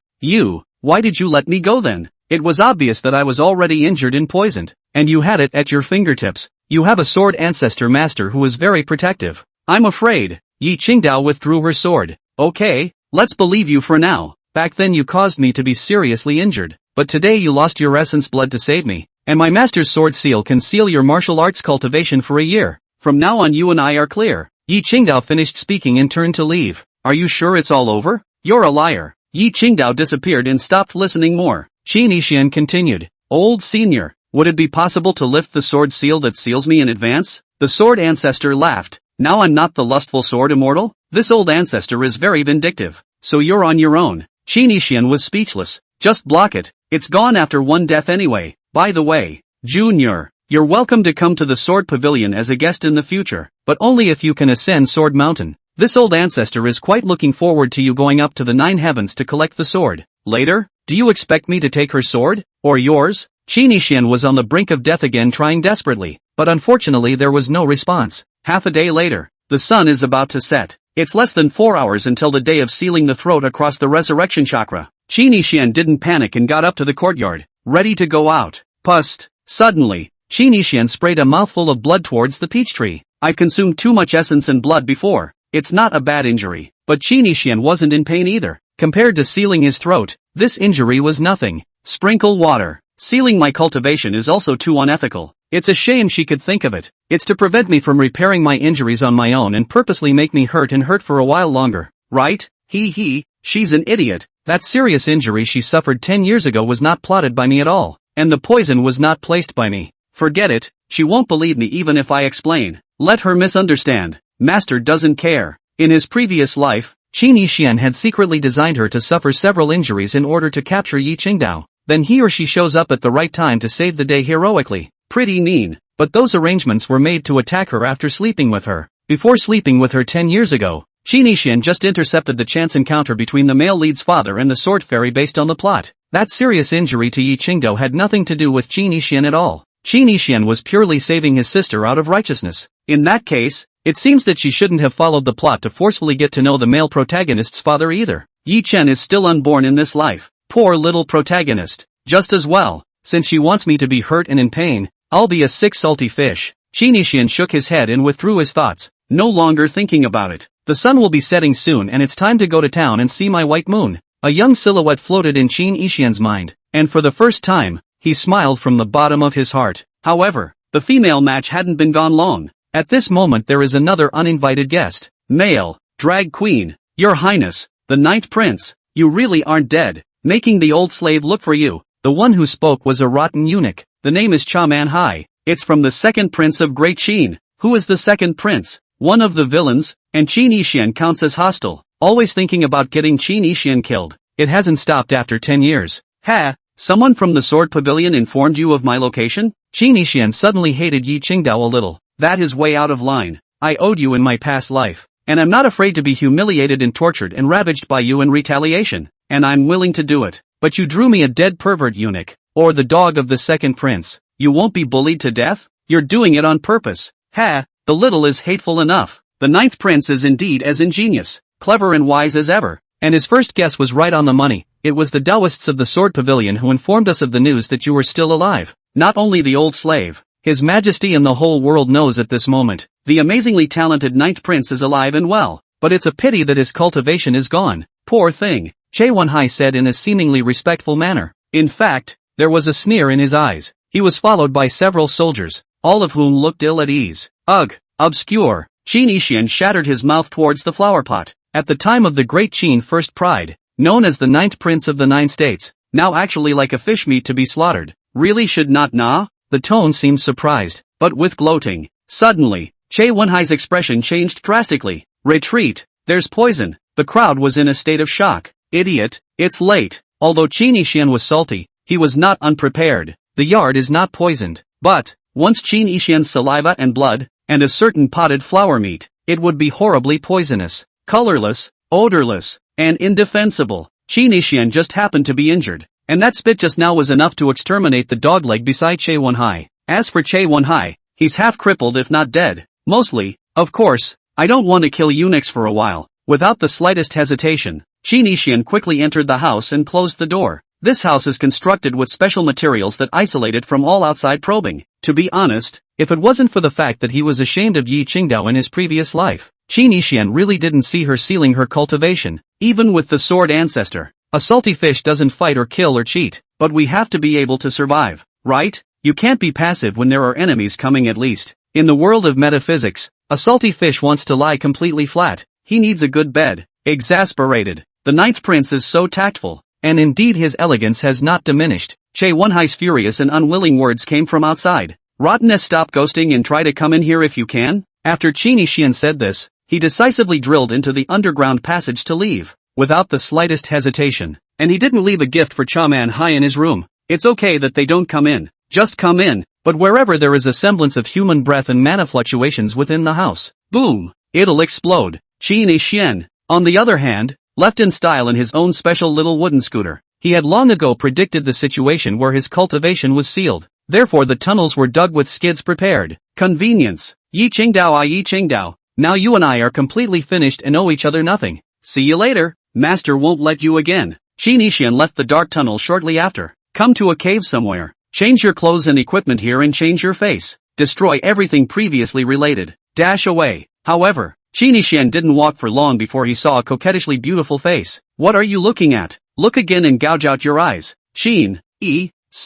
Why did you let me go then? It was obvious that I was already injured and poisoned, and you had it at your fingertips. You have a Sword Ancestor master who is very protective. I'm afraid. Yi Qingdao withdrew her sword. Okay, let's believe you for now. Back then you caused me to be seriously injured, but today you lost your essence blood to save me, and my master's sword seal can seal your martial arts cultivation for a year. From now on you and I are clear. Yi Qingdao finished speaking and turned to leave. Are you sure it's all over? You're a liar. Yi Qingdao disappeared and stopped listening more. Qi Nixian continued. Old senior, would it be possible to lift the sword seal that seals me in advance? The Sword Ancestor laughed. Now I'm not the lustful sword immortal? This old ancestor is very vindictive. So you're on your own. Qin Yixian was speechless. Just block it. It's gone after one death anyway. By the way, Junior, you're welcome to come to the Sword Pavilion as a guest in the future, but only if you can ascend Sword Mountain. This old ancestor is quite looking forward to you going up to the 9 heavens to collect the sword. Later, do you expect me to take her sword? Or yours? Qin Yixian was on the brink of death again, trying desperately, but unfortunately there was no response. Half a day later, the sun is about to set. It's less than 4 hours until the day of sealing the throat across the resurrection chakra. Qin Yixian didn't panic and got up to the courtyard, ready to go out. Pust. Suddenly, Qin Yixian sprayed a mouthful of blood towards the peach tree. I've consumed too much essence and blood before. It's not a bad injury, but Qin Yixian wasn't in pain either. Compared to sealing his throat, this injury was nothing. Sprinkle water. Sealing my cultivation is also too unethical. It's a shame she could think of it. It's to prevent me from repairing my injuries on my own and purposely make me hurt for a while longer. Right? She's an idiot. That serious injury she suffered 10 years ago was not plotted by me at all. And the poison was not placed by me. Forget it. She won't believe me even if I explain. Let her misunderstand. Master doesn't care. In his previous life, Qin Yixian had secretly designed her to suffer several injuries in order to capture Yi Qingdao. Then he or she shows up at the right time to save the day heroically. Pretty mean, but those arrangements were made to attack her after sleeping with her. Before sleeping with her 10 years ago, Qin Yixian just intercepted the chance encounter between the male lead's father and the Sword Fairy based on the plot. That serious injury to Yi Qingdao had nothing to do with Qin Yixian at all. Qin Yixian was purely saving his sister out of righteousness. In that case, it seems that she shouldn't have followed the plot to forcefully get to know the male protagonist's father either. Yi Chen is still unborn in this life. Poor little protagonist. Just as well, since she wants me to be hurt and in pain, I'll be a sick salty fish. Qin Yixian shook his head and withdrew his thoughts, no longer thinking about it. The sun will be setting soon and it's time to go to town and see my white moon. A young silhouette floated in Qin Yixian's mind, and for the first time, he smiled from the bottom of his heart. However, the female match hadn't been gone long. At this moment there is another uninvited guest. Male, drag queen, your highness, the ninth prince. You really aren't dead. Making the old slave look for you. The one who spoke was a rotten eunuch. The name is Cha Man Hai. It's from the second prince of Great Qin. Who is the second prince? One of the villains, and Qin Yixian counts as hostile. Always thinking about getting Qin Yixian killed. It hasn't stopped after 10 years. Ha! Someone from the Sword Pavilion informed you of my location? Qin Yixian suddenly hated Yi Qingdao a little. That is way out of line. I owed you in my past life. And I'm not afraid to be humiliated and tortured and ravaged by you in retaliation. And I'm willing to do it. But you drew me a dead pervert eunuch, or the dog of the second prince. You won't be bullied to death? You're doing it on purpose. Ha! The little is hateful enough. The ninth prince is indeed as ingenious, clever and wise as ever. And his first guess was right on the money. It was the Taoists of the Sword Pavilion who informed us of the news that you were still alive. Not only the old slave, His Majesty and the whole world knows at this moment, the amazingly talented ninth prince is alive and well. But it's a pity that his cultivation is gone. Poor thing, Che Wenhai said in a seemingly respectful manner. In fact, there was a sneer in his eyes. He was followed by several soldiers, all of whom looked ill at ease. Ugh, obscure. Qin Yixian shattered his mouth towards the flower pot. At the time of the great Qin First Pride, known as the ninth prince of the 9 states, now actually like a fish meat to be slaughtered. Really should not nah? The tone seemed surprised, but with gloating. Suddenly, Che Wenhai's expression changed drastically. Retreat, there's poison. The crowd was in a state of shock. Idiot, it's late. Although Qin Yixian was salty, he was not unprepared. The yard is not poisoned. But, once Qin Yixian's saliva and blood, and a certain potted flower meat, it would be horribly poisonous, colorless, odorless, and indefensible. Qin Yixian just happened to be injured, and that spit just now was enough to exterminate the dogleg beside Che Wenhai. As for Che Wenhai, he's half crippled if not dead. Mostly, of course, I don't want to kill eunuchs for a while. Without the slightest hesitation, Qin Yixian quickly entered the house and closed the door. This house is constructed with special materials that isolate it from all outside probing. To be honest, if it wasn't for the fact that he was ashamed of Yi Qingdao in his previous life, Qin Yixian really didn't see her sealing her cultivation. Even with the Sword Ancestor, a salty fish doesn't fight or kill or cheat, but we have to be able to survive, right? You can't be passive when there are enemies coming at least. In the world of metaphysics, a salty fish wants to lie completely flat. He needs a good bed. Exasperated, the ninth prince is so tactful, and indeed his elegance has not diminished. Che Wenhai's furious and unwilling words came from outside. Rottenness, stop ghosting and try to come in here if you can. After Qin Yixian said this, he decisively drilled into the underground passage to leave, without the slightest hesitation. And he didn't leave a gift for Chaman Hai in his room. It's okay that they don't come in. Just come in. But wherever there is a semblance of human breath and mana fluctuations within the house, boom, it'll explode. Qin Yixian, on the other hand, left in style in his own special little wooden scooter. He had long ago predicted the situation where his cultivation was sealed. Therefore the tunnels were dug with skids prepared. Convenience. Yi Qingdao I Yi Qingdao. Now you and I are completely finished and owe each other nothing. See you later. Master won't let you again. Qin Yixian left the dark tunnel shortly after. Come to a cave somewhere. Change your clothes and equipment here and change your face. Destroy everything previously related. Dash away. However, Qin Yixian didn't walk for long before he saw a coquettishly beautiful face. What are you looking at? Look again and gouge out your eyes. Qin,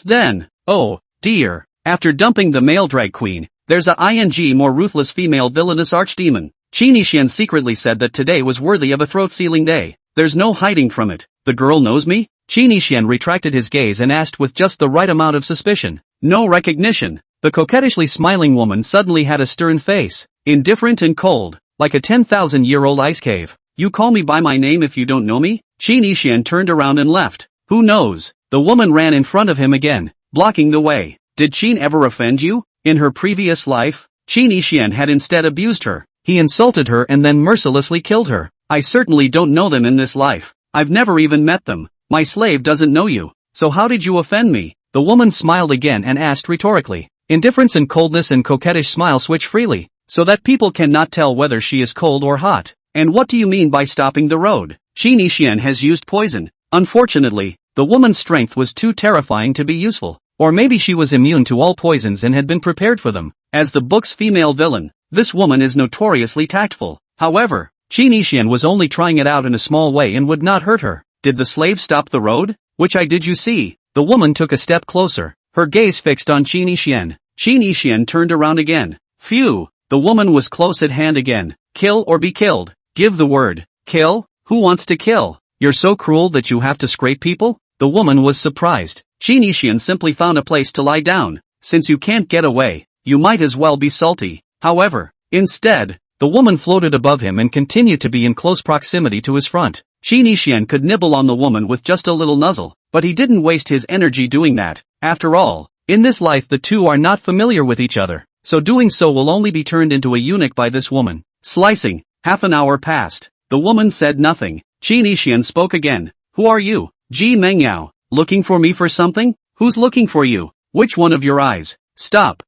then. Oh, dear. After dumping the male drag queen, there's a more ruthless female villainous archdemon. Qin Yixian secretly said that today was worthy of a throat-sealing day. There's no hiding from it. The girl knows me? Qin Yixian retracted his gaze and asked with just the right amount of suspicion. No recognition. The coquettishly smiling woman suddenly had a stern face, indifferent and cold, like a 10,000-year-old ice cave. You call me by my name if you don't know me? Qin Yixian turned around and left. Who knows? The woman ran in front of him again, blocking the way. Did Qin ever offend you? In her previous life, Qin Yixian had instead abused her. He insulted her and then mercilessly killed her. I certainly don't know them in this life. I've never even met them. My slave doesn't know you. So how did you offend me? The woman smiled again and asked rhetorically. Indifference and coldness and coquettish smile switch freely, so that people cannot tell whether she is cold or hot. And what do you mean by stopping the road? Qin Yixian has used poison. Unfortunately, the woman's strength was too terrifying to be useful. Or maybe she was immune to all poisons and had been prepared for them. As the book's female villain, this woman is notoriously tactful. However, Qin Yixian was only trying it out in a small way and would not hurt her. Did the slave stop the road? Which eye did you see? The woman took a step closer, her gaze fixed on Qin Yixian. Qin Yixian turned around again. Phew, the woman was close at hand again. Kill or be killed. Give the word. Kill? Who wants to kill? You're so cruel that you have to scrape people? The woman was surprised. Qin Yixian simply found a place to lie down. Since you can't get away, you might as well be salty. However, instead, the woman floated above him and continued to be in close proximity to his front. Qin Yixian could nibble on the woman with just a little nuzzle, but he didn't waste his energy doing that. After all, in this life the two are not familiar with each other, so doing so will only be turned into a eunuch by this woman. Slicing. Half an hour passed. The woman said nothing. Qin Yixian spoke again. Who are you? Ji Mengyao. Looking for me for something? Who's looking for you? Which one of your eyes? Stop.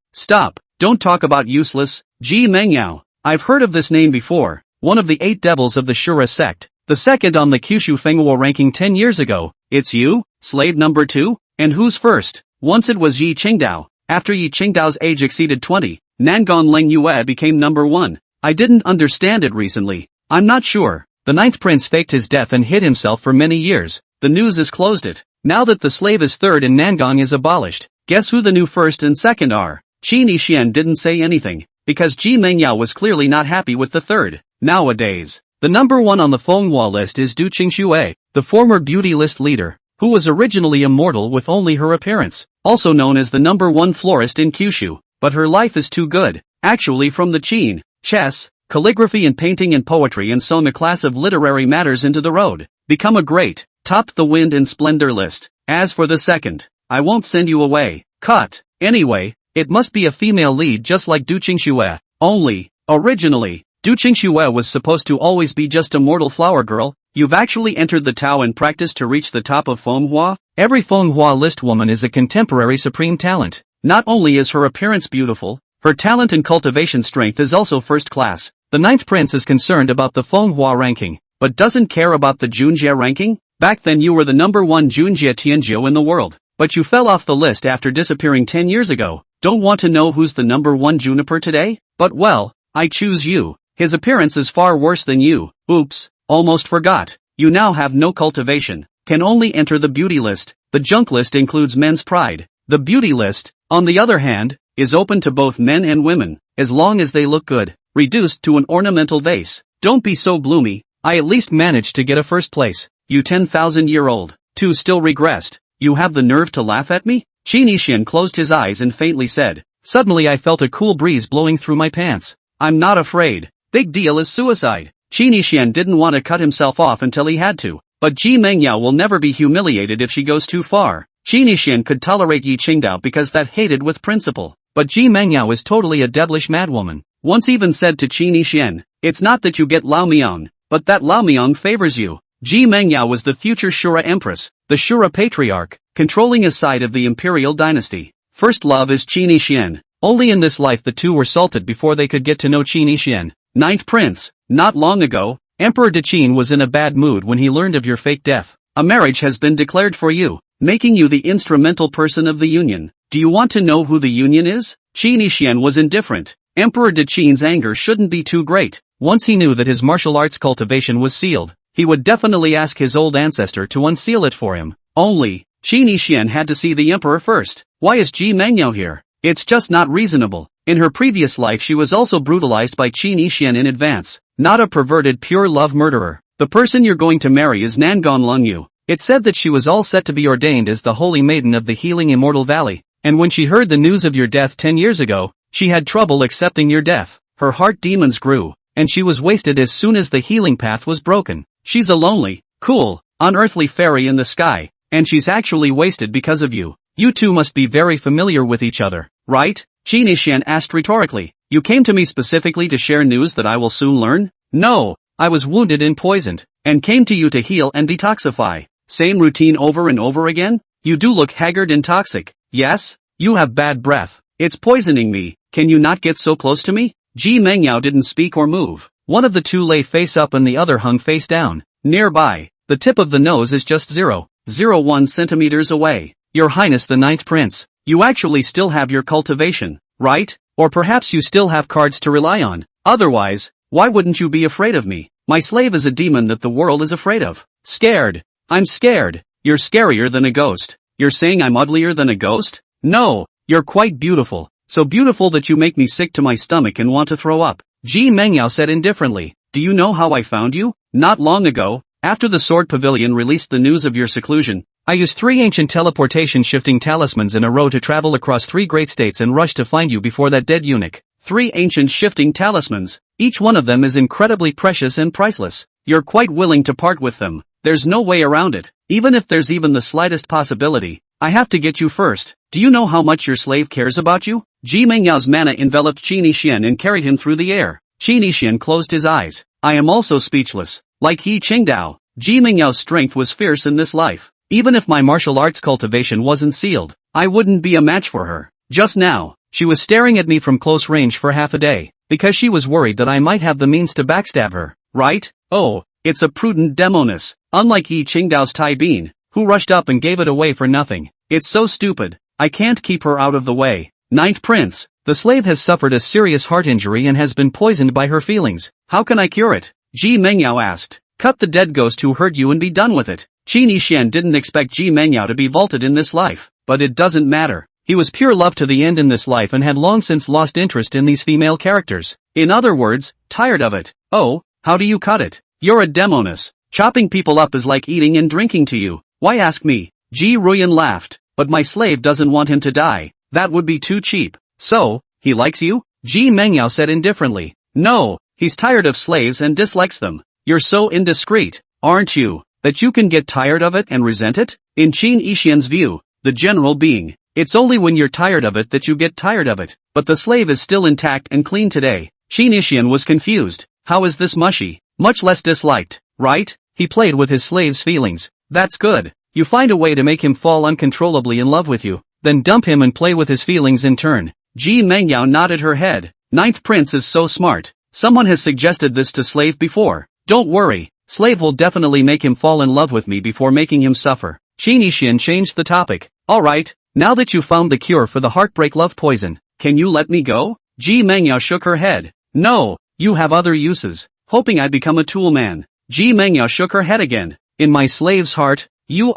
Don't talk about useless. Ji Mengyao. I've heard of this name before. One of the 8 devils of the Shura sect. The second on the Kyushu Fenghua ranking 10 years ago. It's you? Slave number 2? And who's first? Once it was Yi Qingdao. After Yi Qingdao's age exceeded 20, Nangon Leng Yue became number 1. I didn't understand it recently. I'm not sure. The 9th prince faked his death and hid himself for many years. The news has closed it. Now that the slave is 3rd and Nangong is abolished, guess who the new 1st and 2nd are? Qin Yixian didn't say anything, because Ji Mengyao was clearly not happy with the 3rd. Nowadays, the number 1 on the Fenghua list is Du Qingxue, the former beauty list leader, who was originally immortal with only her appearance, also known as the number 1 florist in Kyushu, but her life is too good, actually from the Qin, chess, calligraphy and painting and poetry and sewn a class of literary matters into the road, become a great, topped the wind and splendor list. As for the 2nd, I won't send you away. Cut. Anyway, it must be a female lead just like Du Qingxue, only, originally, Du Qingxue was supposed to always be just a mortal flower girl. You've actually entered the Tao and practiced to reach the top of Fenghua? Every Fenghua list woman is a contemporary supreme talent. Not only is her appearance beautiful, her talent and cultivation strength is also first class. The 9th prince is concerned about the Fenghua ranking, but doesn't care about the Junjie ranking? Back then you were the number 1 Junjie Tianjiu in the world, but you fell off the list after disappearing 10 years ago. Don't want to know who's the number 1 Juniper today? But well, I choose you. His appearance is far worse than you. Oops, almost forgot. You now have no cultivation, can only enter the beauty list. The junk list includes men's pride. The beauty list, on the other hand, is open to both men and women, as long as they look good. Reduced to an ornamental vase. Don't be so gloomy. I at least managed to get a first place. You 10,000-year-old. 2 still regressed. You have the nerve to laugh at me? Qin Yixian closed his eyes and faintly said, Suddenly I felt a cool breeze blowing through my pants. I'm not afraid. Big deal is suicide. Qin Yixian didn't want to cut himself off until he had to. But Ji Mengyao will never be humiliated if she goes too far. Qin Yixian could tolerate Yi Qingdao because that hated with principle. But Ji Mengyao is totally a devilish madwoman. Once even said to Qin Yixian, it's not that you get Lao Miang, but that Lao Miang favors you. Ji Mengyao was the future Shura Empress, the Shura Patriarch, controlling a side of the imperial dynasty. First love is Qin Yixian. Only in this life the two were salted before they could get to know Qin Yixian. Ninth Prince. Not long ago, Emperor Qin was in a bad mood when he learned of your fake death. A marriage has been declared for you, making you the instrumental person of the union. Do you want to know who the union is? Qin Yixian was indifferent. Emperor Qin's anger shouldn't be too great. Once he knew that his martial arts cultivation was sealed, he would definitely ask his old ancestor to unseal it for him. Only, Qin Yixian had to see the emperor first. Why is Ji Mengyao here? It's just not reasonable. In her previous life she was also brutalized by Qin Yixian in advance. Not a perverted pure love murderer. The person you're going to marry is Nangon Longyu. It said that she was all set to be ordained as the holy maiden of the healing immortal valley. And when she heard the news of your death 10 years ago, she had trouble accepting your death. Her heart demons grew, and she was wasted as soon as the healing path was broken. She's a lonely, cool, unearthly fairy in the sky, and she's actually wasted because of you. You two must be very familiar with each other, right? Qin Yixian asked rhetorically. You came to me specifically to share news that I will soon learn? No, I was wounded and poisoned, and came to you to heal and detoxify. Same routine over and over again? You do look haggard and toxic. Yes? You have bad breath. It's poisoning me. Can you not get so close to me? Ji Mengyao didn't speak or move. One of the two lay face up and the other hung face down. Nearby, the tip of the nose is just 0.01 centimeters away. Your Highness the Ninth Prince, you actually still have your cultivation, right? Or perhaps you still have cards to rely on. Otherwise, why wouldn't you be afraid of me? My slave is a demon that the world is afraid of. Scared. I'm scared. You're scarier than a ghost. You're saying I'm uglier than a ghost? No, you're quite beautiful. So beautiful that you make me sick to my stomach and want to throw up. Ji Mengyao said indifferently. Do you know how I found you? Not long ago, after the Sword Pavilion released the news of your seclusion, I used 3 ancient teleportation shifting talismans in a row to travel across 3 great states and rush to find you before that dead eunuch. 3 ancient shifting talismans. Each one of them is incredibly precious and priceless. You're quite willing to part with them. There's no way around it. Even if there's even the slightest possibility, I have to get you first. Do you know how much your slave cares about you? Ji Mengyao's mana enveloped Qin Yixian and carried him through the air. Qin Yixian closed his eyes. I am also speechless. Like Yi Qingdao, Ji Mengyao's strength was fierce in this life. Even if my martial arts cultivation wasn't sealed, I wouldn't be a match for her. Just now, she was staring at me from close range for half a day, because she was worried that I might have the means to backstab her, right? Oh, it's a prudent demoness, unlike Yi Qingdao's Tai Bean, who rushed up and gave it away for nothing. It's so stupid, I can't keep her out of the way. Ninth Prince, the slave has suffered a serious heart injury and has been poisoned by her feelings. How can I cure it? Ji Mengyao asked. Cut the dead ghost who hurt you and be done with it. Qin Yixian didn't expect Ji Mengyao to be vaulted in this life, but it doesn't matter. He was pure love to the end in this life and had long since lost interest in these female characters. In other words, tired of it. Oh, how do you cut it? You're a demoness. Chopping people up is like eating and drinking to you. Why ask me? Ji Ruyan laughed. But my slave doesn't want him to die. That would be too cheap. So, he likes you? Ji Mengyao said indifferently. No, he's tired of slaves and dislikes them. You're so indiscreet, aren't you, that you can get tired of it and resent it? In Qin Yixian's view, the general being, it's only when you're tired of it that you get tired of it. But the slave is still intact and clean today. Qin Yixian was confused. How is this mushy? Much less disliked, right? He played with his slave's feelings. That's good. You find a way to make him fall uncontrollably in love with you, then dump him and play with his feelings in turn. Ji Mengyao nodded her head. Ninth Prince is so smart. Someone has suggested this to slave before. Don't worry, slave will definitely make him fall in love with me before making him suffer. Qin Yixian changed the topic. Alright, now that you found the cure for the heartbreak love poison, can you let me go? Ji Mengyao shook her head. No, you have other uses. Hoping I'd become a tool man. Ji Mengyao shook her head again. In my slave's heart, you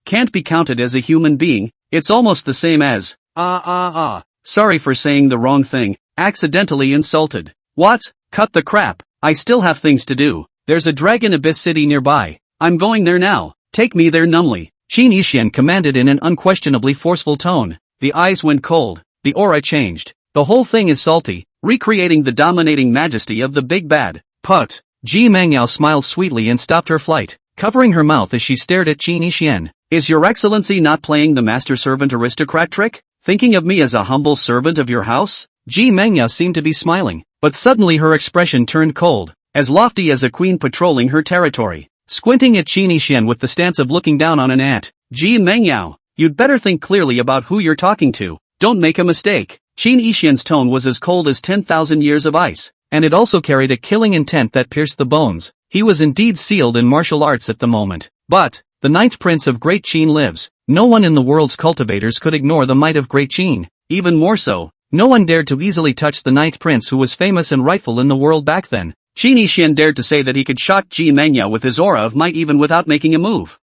can't be counted as a human being. It's almost the same as, Sorry for saying the wrong thing, accidentally insulted. What? Cut the crap, I still have things to do. There's a dragon abyss city nearby. I'm going there now. Take me there numbly. Qin Yixian commanded in an unquestionably forceful tone. The eyes went cold. the aura changed. The whole thing is salty, recreating the dominating majesty of the big bad. Put. Ji Mengyao smiled sweetly and stopped her flight, covering her mouth as she stared at Qin Yixian. Is your excellency not playing the master servant aristocrat trick? Thinking of me as a humble servant of your house? Ji Mengyao seemed to be smiling, but suddenly her expression turned cold, as lofty as a queen patrolling her territory. Squinting at Qin Yixian with the stance of looking down on an ant. Ji Mengyao, you'd better think clearly about who you're talking to. Don't make a mistake. Qin Yixian's tone was as cold as 10,000 years of ice, and it also carried a killing intent that pierced the bones. He was indeed sealed in martial arts at the moment. But, the ninth prince of Great Qin lives. No one in the world's cultivators could ignore the might of Great Qin. Even more so, no one dared to easily touch the ninth prince who was famous and rightful in the world back then. Qin Yixian dared to say that he could shock Ji Mengyao with his aura of might even without making a move.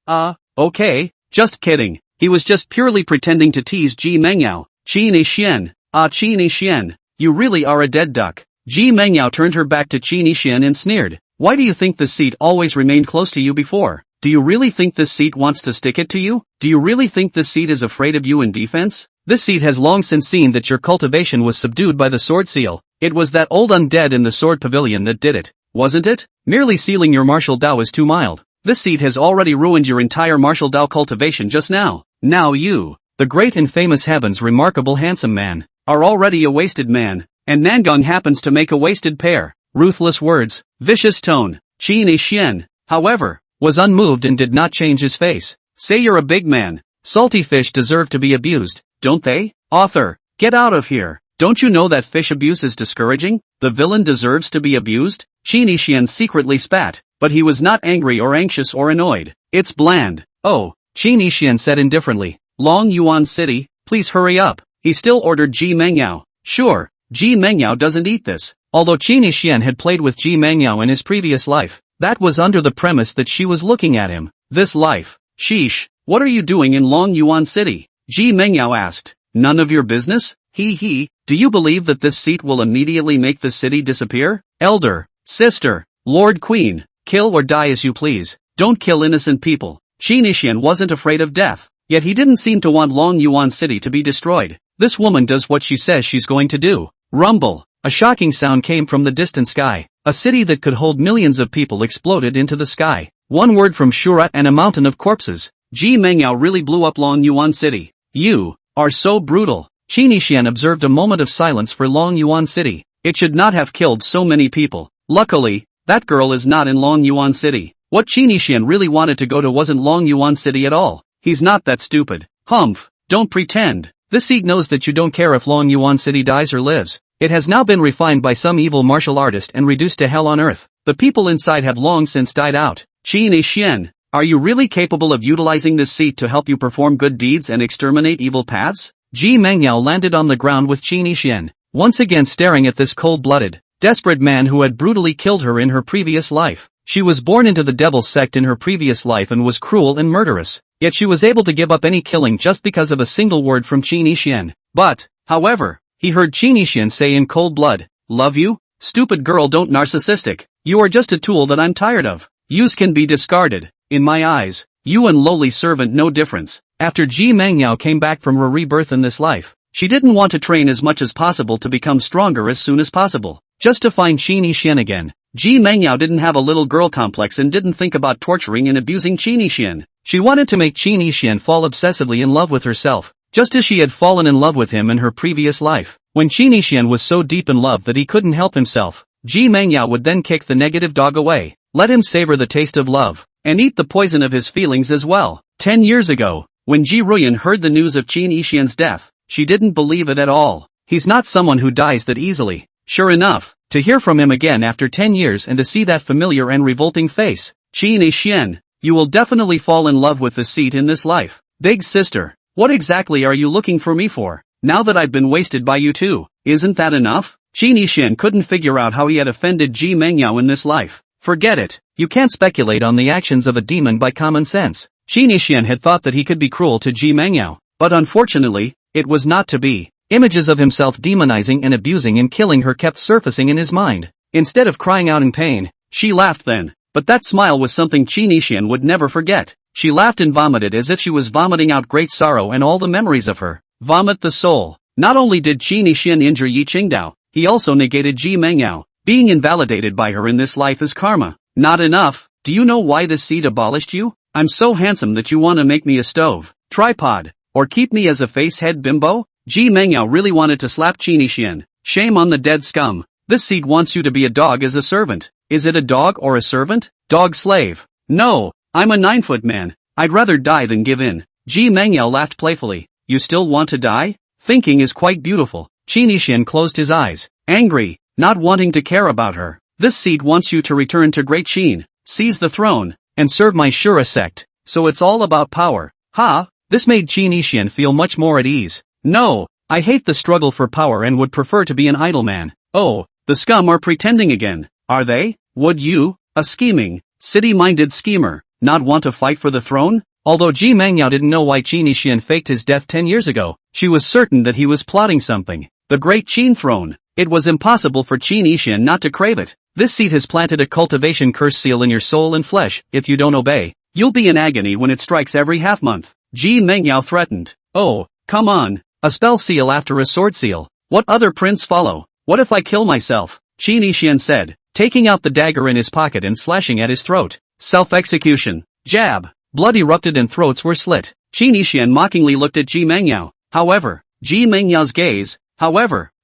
Okay, just kidding. He was just purely pretending to tease Ji Mengyao. Qin Yixian, Qin Yixian, you really are a dead duck. Ji Mengyao turned her back to Qin Yixian and sneered. Why do you think this seat always remained close to you before? Do you really think this seat wants to stick it to you? Do you really think this seat is afraid of you in defense? This seat has long since seen that your cultivation was subdued by the sword seal. It was that old undead in the sword pavilion that did it, wasn't it? Merely sealing your martial Dao is too mild. This seat has already ruined your entire martial Dao cultivation just now. Now you, the great and famous heaven's remarkable handsome man, are already a wasted man, and Nangong happens to make a wasted pair. Ruthless words, vicious tone. Qin Yixian, however, was unmoved and did not change his face. Say you're a big man. Salty fish deserve to be abused, don't they? Author, get out of here. Don't you know that fish abuse is discouraging? The villain deserves to be abused? Qin Yixian secretly spat, but he was not angry or anxious or annoyed. It's bland. Oh, Qin Yixian said indifferently. Long Yuan City, please hurry up. He still ordered Ji Mengyao. Sure, Ji Mengyao doesn't eat this. Although Qin Yixian had played with Ji Mengyao in his previous life, that was under the premise that she was looking at him. This life. Sheesh, what are you doing in Long Yuan City? Ji Mengyao asked. None of your business? He, do you believe that this seat will immediately make the city disappear? Elder, sister, Lord Queen, kill or die as you please. Don't kill innocent people. Qin Yixian wasn't afraid of death, yet he didn't seem to want Long Yuan City to be destroyed. This woman does what she says she's going to do. Rumble. A shocking sound came from the distant sky. A city that could hold millions of people exploded into the sky. One word from Shurat and a mountain of corpses. Ji Mengyao really blew up Long Yuan City. You are so brutal. Qin Yixian observed a moment of silence for Long Yuan City. It should not have killed so many people. Luckily, that girl is not in Long Yuan City. What Qin Yixian really wanted to go to wasn't Long Yuan City at all. He's not that stupid. Humph, don't pretend. This seat knows that you don't care if Long Yuan City dies or lives. It has now been refined by some evil martial artist and reduced to hell on earth. The people inside have long since died out. Qin Yixian, are you really capable of utilizing this seat to help you perform good deeds and exterminate evil paths? Ji Mengyao landed on the ground with Qin Yixian, once again staring at this cold-blooded, desperate man who had brutally killed her in her previous life. She was born into the devil's sect in her previous life and was cruel and murderous, yet she was able to give up any killing just because of a single word from Qin Yixian. But, however, he heard Qin Yixian say in cold blood, love you? Stupid girl, don't narcissistic. You are just a tool that I'm tired of. Use can be discarded. In my eyes, you and lowly servant no difference. After Ji Mengyao came back from her rebirth in this life, she didn't want to train as much as possible to become stronger as soon as possible, just to find Qin Yixian again. Ji Mengyao didn't have a little girl complex and didn't think about torturing and abusing Qin Yixian. She wanted to make Qin Yixian fall obsessively in love with herself, just as she had fallen in love with him in her previous life. When Qin Yixian was so deep in love that he couldn't help himself, Ji Mengyao would then kick the negative dog away, let him savor the taste of love, and eat the poison of his feelings as well. 10 years ago, when Ji Ruyan heard the news of Qin Yixian's death, she didn't believe it at all. He's not someone who dies that easily. Sure enough, to hear from him again after 10 years and to see that familiar and revolting face. Qin Yixian, you will definitely fall in love with the seat in this life. Big sister, what exactly are you looking for me for? Now that I've been wasted by you too, isn't that enough? Qin Yixian couldn't figure out how he had offended Ji Mengyao in this life. Forget it, you can't speculate on the actions of a demon by common sense. Qin Yixian had thought that he could be cruel to Ji Mengyao, but unfortunately, it was not to be. Images of himself demonizing and abusing and killing her kept surfacing in his mind. Instead of crying out in pain, she laughed then, but that smile was something Qin Yixian would never forget. She laughed and vomited as if she was vomiting out great sorrow and all the memories of her. Vomit the soul. Not only did Qin Yixin injure Yi Qingdao, he also negated Ji Mengyao. Being invalidated by her in this life is karma. Not enough. Do you know why this seed abolished you? I'm so handsome that you want to make me a stove, tripod, or keep me as a face-head bimbo? Ji Mengyao really wanted to slap Qin Yixin. Shame on the dead scum. This seed wants you to be a dog as a servant. Is it a dog or a servant? Dog slave. No, I'm a 9-foot man. I'd rather die than give in. Ji Mengyao laughed playfully. You still want to die? Thinking is quite beautiful. Qin Yixin closed his eyes, angry, not wanting to care about her. This seed wants you to return to Great Qin, seize the throne, and serve my Shura sect. So it's all about power. Ha! This made Qin Yixin feel much more at ease. No, I hate the struggle for power and would prefer to be an idle man. Oh, the scum are pretending again. Are they? Would you, a scheming, city-minded schemer, not want to fight for the throne? Although Ji Mengyao didn't know why Qin Yixin faked his death 10 years ago, she was certain that he was plotting something. The Great Qin throne. It was impossible for Qin Yixin not to crave it. This seed has planted a cultivation curse seal in your soul and flesh. If you don't obey, you'll be in agony when it strikes every half-month. Ji Mengyao threatened. Oh, come on. A spell seal after a sword seal. What other prince follow? What if I kill myself? Qin Yixin said, taking out the dagger in his pocket and slashing at his throat. Self-execution. Jab. Blood erupted and throats were slit. Qin Yixin mockingly looked at Ji Mengyao. However, Ji Mengyao's gaze,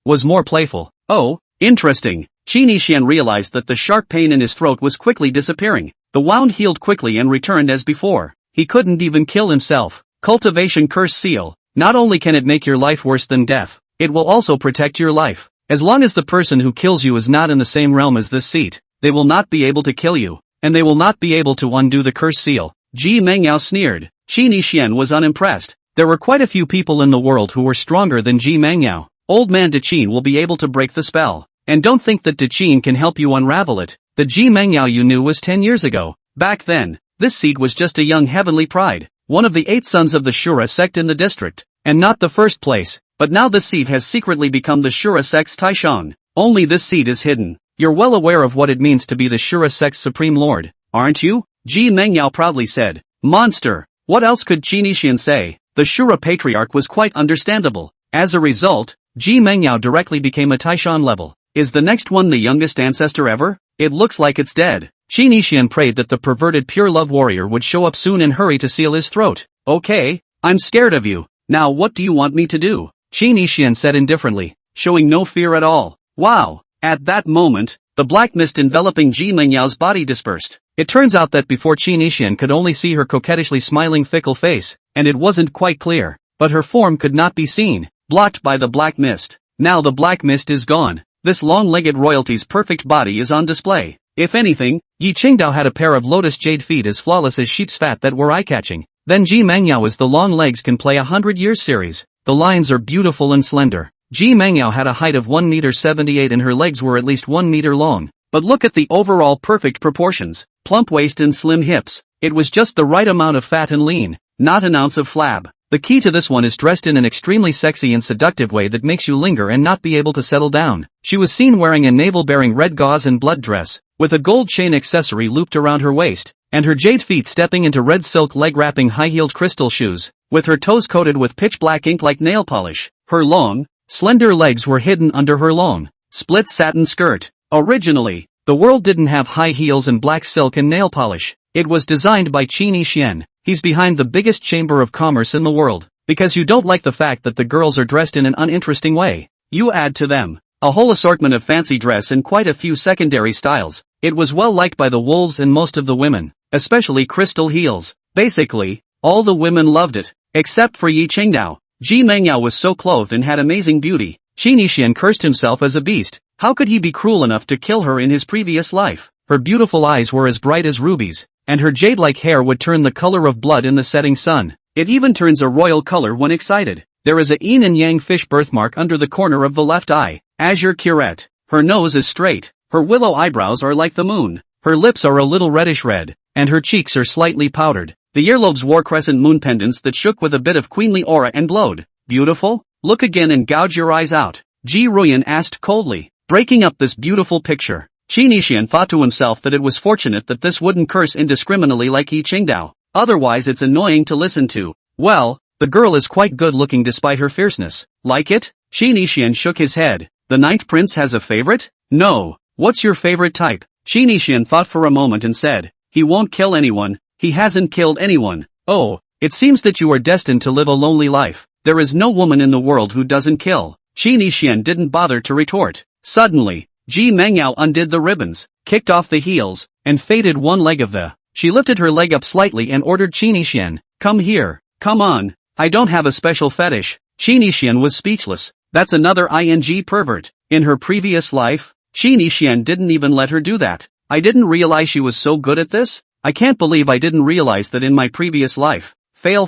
was more playful. Oh, interesting. Qin Yixin realized that the sharp pain in his throat was quickly disappearing. The wound healed quickly and returned as before. He couldn't even kill himself. Cultivation curse seal. Not only can it make your life worse than death, it will also protect your life. As long as the person who kills you is not in the same realm as this seat, they will not be able to kill you, and they will not be able to undo the curse seal. Ji Mengyao sneered. Qin Yixin was unimpressed. There were quite a few people in the world who were stronger than Ji Mengyao. Old man Deqin will be able to break the spell. And don't think that Deqin can help you unravel it. The Ji Mengyao you knew was 10 years ago. Back then, this seed was just a young heavenly pride, one of the 8 sons of the Shura sect in the district, and not the first place. But now this seed has secretly become the Shura sect's Taishan. Only this seed is hidden. You're well aware of what it means to be the Shura sect's supreme lord, aren't you? Ji Mengyao proudly said. Monster. What else could Qin Yixin say? The Shura patriarch was quite understandable. As a result, Ji Mengyao directly became a Taishan level. Is the next one the youngest ancestor ever? It looks like it's dead. Qin Yixin prayed that the perverted pure love warrior would show up soon and hurry to seal his throat. Okay, I'm scared of you. Now what do you want me to do? Qin Yixin said indifferently, showing no fear at all. Wow. At that moment, the black mist enveloping Ji Mengyao's body dispersed. It turns out that before Qin Yixin could only see her coquettishly smiling fickle face, and it wasn't quite clear, but her form could not be seen, blocked by the black mist. Now the black mist is gone. This long-legged royalty's perfect body is on display. If anything, Yi Qingdao had a pair of lotus jade feet as flawless as sheep's fat that were eye-catching. Then Ji Mengyao as the long legs can play a 100-year series. The lines are beautiful and slender. Ji Mengyao had a height of 1.78 m and her legs were at least 1 meter long. But look at the overall perfect proportions. Plump waist and slim hips. It was just the right amount of fat and lean, not an ounce of flab. The key to this one is dressed in an extremely sexy and seductive way that makes you linger and not be able to settle down. She was seen wearing a navel-bearing red gauze and blood dress, with a gold chain accessory looped around her waist, and her jade feet stepping into red silk leg-wrapping high-heeled crystal shoes, with her toes coated with pitch-black ink like nail polish. Her long, slender legs were hidden under her long, split satin skirt. Originally, the world didn't have high heels and black silk and nail polish. It was designed by Qin Yixin. He's behind the biggest chamber of commerce in the world. Because you don't like the fact that the girls are dressed in an uninteresting way, you add to them a whole assortment of fancy dress and quite a few secondary styles. It was well liked by the wolves and most of the women, especially crystal heels. Basically, all the women loved it, except for Yi Qingdao. Ji Mengyao was so clothed and had amazing beauty. Qin Yixin cursed himself as a beast. How could he be cruel enough to kill her in his previous life? Her beautiful eyes were as bright as rubies, and her jade-like hair would turn the color of blood in the setting sun. It even turns a royal color when excited. There is a yin and yang fish birthmark under the corner of the left eye. Azure curette. Her nose is straight. Her willow eyebrows are like the moon. Her lips are a little reddish red, and her cheeks are slightly powdered. The earlobes wore crescent moon pendants that shook with a bit of queenly aura and glowed. Beautiful? Look again and gouge your eyes out. Ji Ruyan asked coldly, breaking up this beautiful picture. Qin Yixin thought to himself that it was fortunate that this wouldn't curse indiscriminately like Yi Qingdao. Otherwise it's annoying to listen to. Well, the girl is quite good looking despite her fierceness. Like it? Shi Nishian shook his head. The ninth prince has a favorite? No. What's your favorite type? Shi Nishian thought for a moment and said, he won't kill anyone. He hasn't killed anyone. Oh, it seems that you are destined to live a lonely life. There is no woman in the world who doesn't kill. Shi Nishian didn't bother to retort. Suddenly, Ji Mengyao undid the ribbons, kicked off the heels, and faded one leg of the. She lifted her leg up slightly and ordered Shi Nishian, come here, come on. I don't have a special fetish. Shi Nishian was speechless. That's another ing pervert. In her previous life, Shi Nishian didn't even let her do that. I didn't realize she was so good at this. I can't believe I didn't realize that in my previous life. Fail.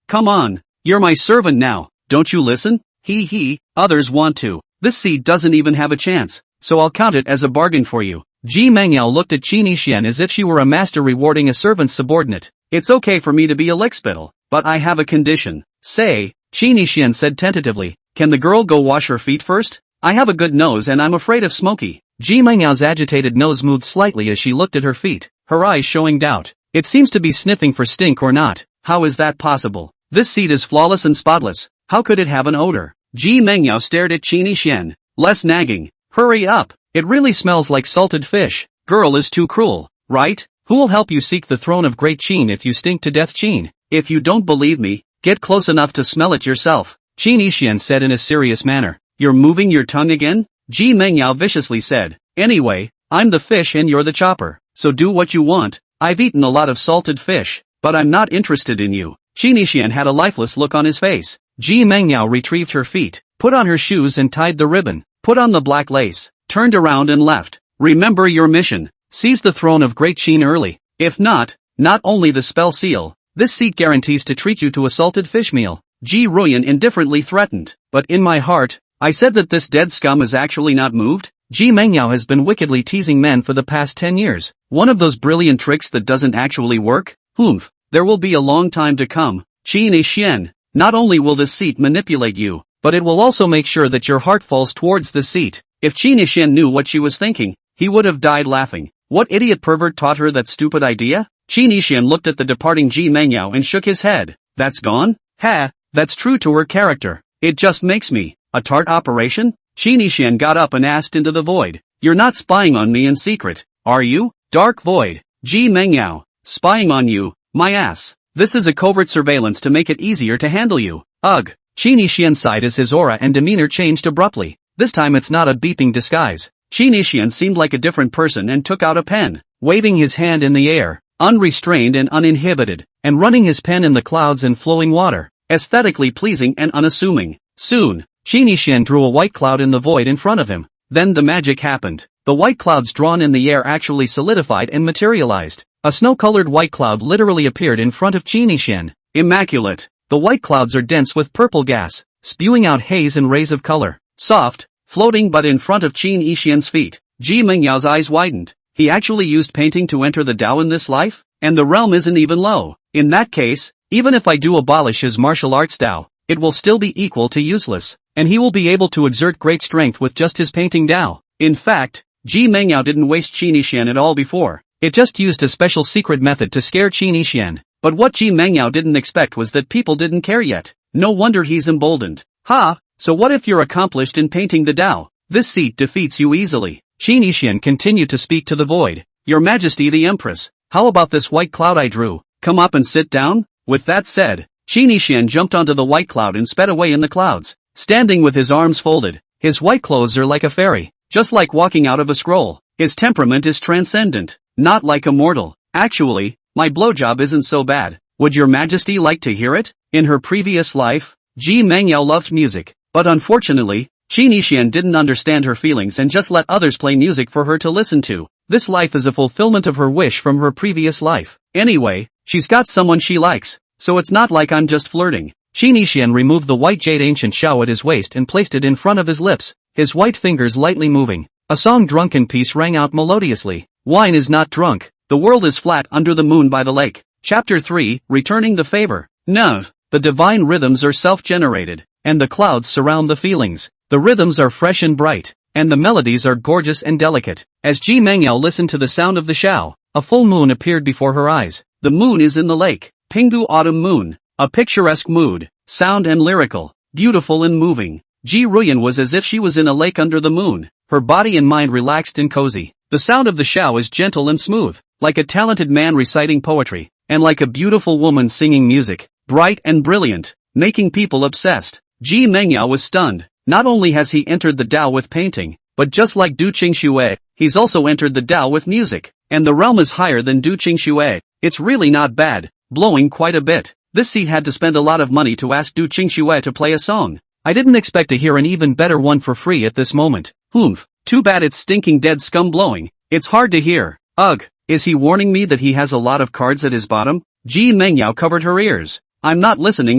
Come on. You're my servant now. Don't you listen? Others want to. This seat doesn't even have a chance, so I'll count it as a bargain for you. Ji Mengyao looked at Shi Nishian as if she were a master rewarding a servant's subordinate. It's okay for me to be a lickspittle, but I have a condition. Say, Shi Nishian said tentatively, can the girl go wash her feet first? I have a good nose and I'm afraid of smoky. Ji Mengyao's agitated nose moved slightly as she looked at her feet, her eyes showing doubt. It seems to be sniffing for stink or not. How is that possible? This seat is flawless and spotless. How could it have an odor? Ji Mengyao stared at Shi Nishian. Less nagging. Hurry up. It really smells like salted fish. Girl is too cruel, right? Who will help you seek the throne of Great Qin if you stink to death, Qin? If you don't believe me, get close enough to smell it yourself. Shi Nishian said in a serious manner. You're moving your tongue again? Ji Mengyao viciously said. Anyway, I'm the fish and you're the chopper, so do what you want. I've eaten a lot of salted fish, but I'm not interested in you. Shi Nishian had a lifeless look on his face. Ji Mengyao retrieved her feet, put on her shoes and tied the ribbon, put on the black lace, turned around and left. Remember your mission. Seize the throne of Great Qin early. If not only the spell seal, this seat guarantees to treat you to a salted fish meal. Ji Ruyan indifferently threatened. But in my heart, I said that this dead scum is actually not moved. Ji Mengyao has been wickedly teasing men for the past 10 years. One of those brilliant tricks that doesn't actually work? There will be a long time to come. Shi Nishian, not only will this seat manipulate you, but it will also make sure that your heart falls towards the seat. If Shi Nishian knew what she was thinking, he would have died laughing. What idiot pervert taught her that stupid idea? Shi Nishian looked at the departing Ji Mengyao and shook his head. That's gone? That's true to her character. It just makes me. A tart operation? Shi Nishian got up and asked into the void. You're not spying on me in secret, are you? Dark void. Ji Mengyao. Spying on you, my ass. This is a covert surveillance to make it easier to handle you. Ugh. Shi Nishian sighed as his aura and demeanor changed abruptly. This time it's not a beeping disguise. Shi Nishian seemed like a different person and took out a pen, waving his hand in the air, unrestrained and uninhibited, and running his pen in the clouds and flowing water, aesthetically pleasing and unassuming. Soon, Shi Nishian drew a white cloud in the void in front of him. Then the magic happened. The white clouds drawn in the air actually solidified and materialized. A snow-colored white cloud literally appeared in front of Shi Nishian. Immaculate. The white clouds are dense with purple gas, spewing out haze and rays of color. Soft, floating but in front of Shi Nishian's feet. Ji Mengyao's eyes widened. He actually used painting to enter the Tao in this life? And the realm isn't even low. In that case, even if I do abolish his martial arts Tao, it will still be equal to useless, and he will be able to exert great strength with just his painting Tao. In fact, Ji Mengyao didn't waste Shi Nishian at all before. It just used a special secret method to scare Shi Nishian. But what Ji Mengyao didn't expect was that people didn't care yet. No wonder he's emboldened. So what if you're accomplished in painting the Tao? This seat defeats you easily. Shi Nishian continued to speak to the void. Your Majesty the Empress, how about this white cloud I drew? Come up and sit down? With that said, Shi Nishian jumped onto the white cloud and sped away in the clouds, standing with his arms folded. His white clothes are like a fairy, just like walking out of a scroll. His temperament is transcendent, not like a mortal. Actually, my blowjob isn't so bad. Would your Majesty like to hear it? In her previous life, Ji Mengyao loved music, but unfortunately, Shi Nishian didn't understand her feelings and just let others play music for her to listen to. This life is a fulfillment of her wish from her previous life. Anyway, she's got someone she likes, so it's not like I'm just flirting. Shi Nishian removed the white jade ancient shao at his waist and placed it in front of his lips, his white fingers lightly moving. A song drunken piece rang out melodiously. Wine is not drunk. The world is flat under the moon by the lake. Chapter 3, Returning the Favor. The divine rhythms are self-generated, and the clouds surround the feelings. The rhythms are fresh and bright, and the melodies are gorgeous and delicate. As Ji Mengyao listened to the sound of the shao, a full moon appeared before her eyes. The moon is in the lake. Pinggu autumn moon. A picturesque mood, sound and lyrical, beautiful and moving. Ji Ruyan was as if she was in a lake under the moon, her body and mind relaxed and cozy. The sound of the shao is gentle and smooth, like a talented man reciting poetry, and like a beautiful woman singing music, bright and brilliant, making people obsessed. Ji Mengyao was stunned. Not only has he entered the Dao with painting, but just like Du Qingxue, he's also entered the Dao with music, and the realm is higher than Du Qingxue. It's really not bad, blowing quite a bit. This seat had to spend a lot of money to ask Du Qingxue to play a song. I didn't expect to hear an even better one for free at this moment. Humph, too bad it's stinking dead scum blowing. It's hard to hear. Ugh, is he warning me that he has a lot of cards at his bottom? Ji Mengyao covered her ears. I'm not listening.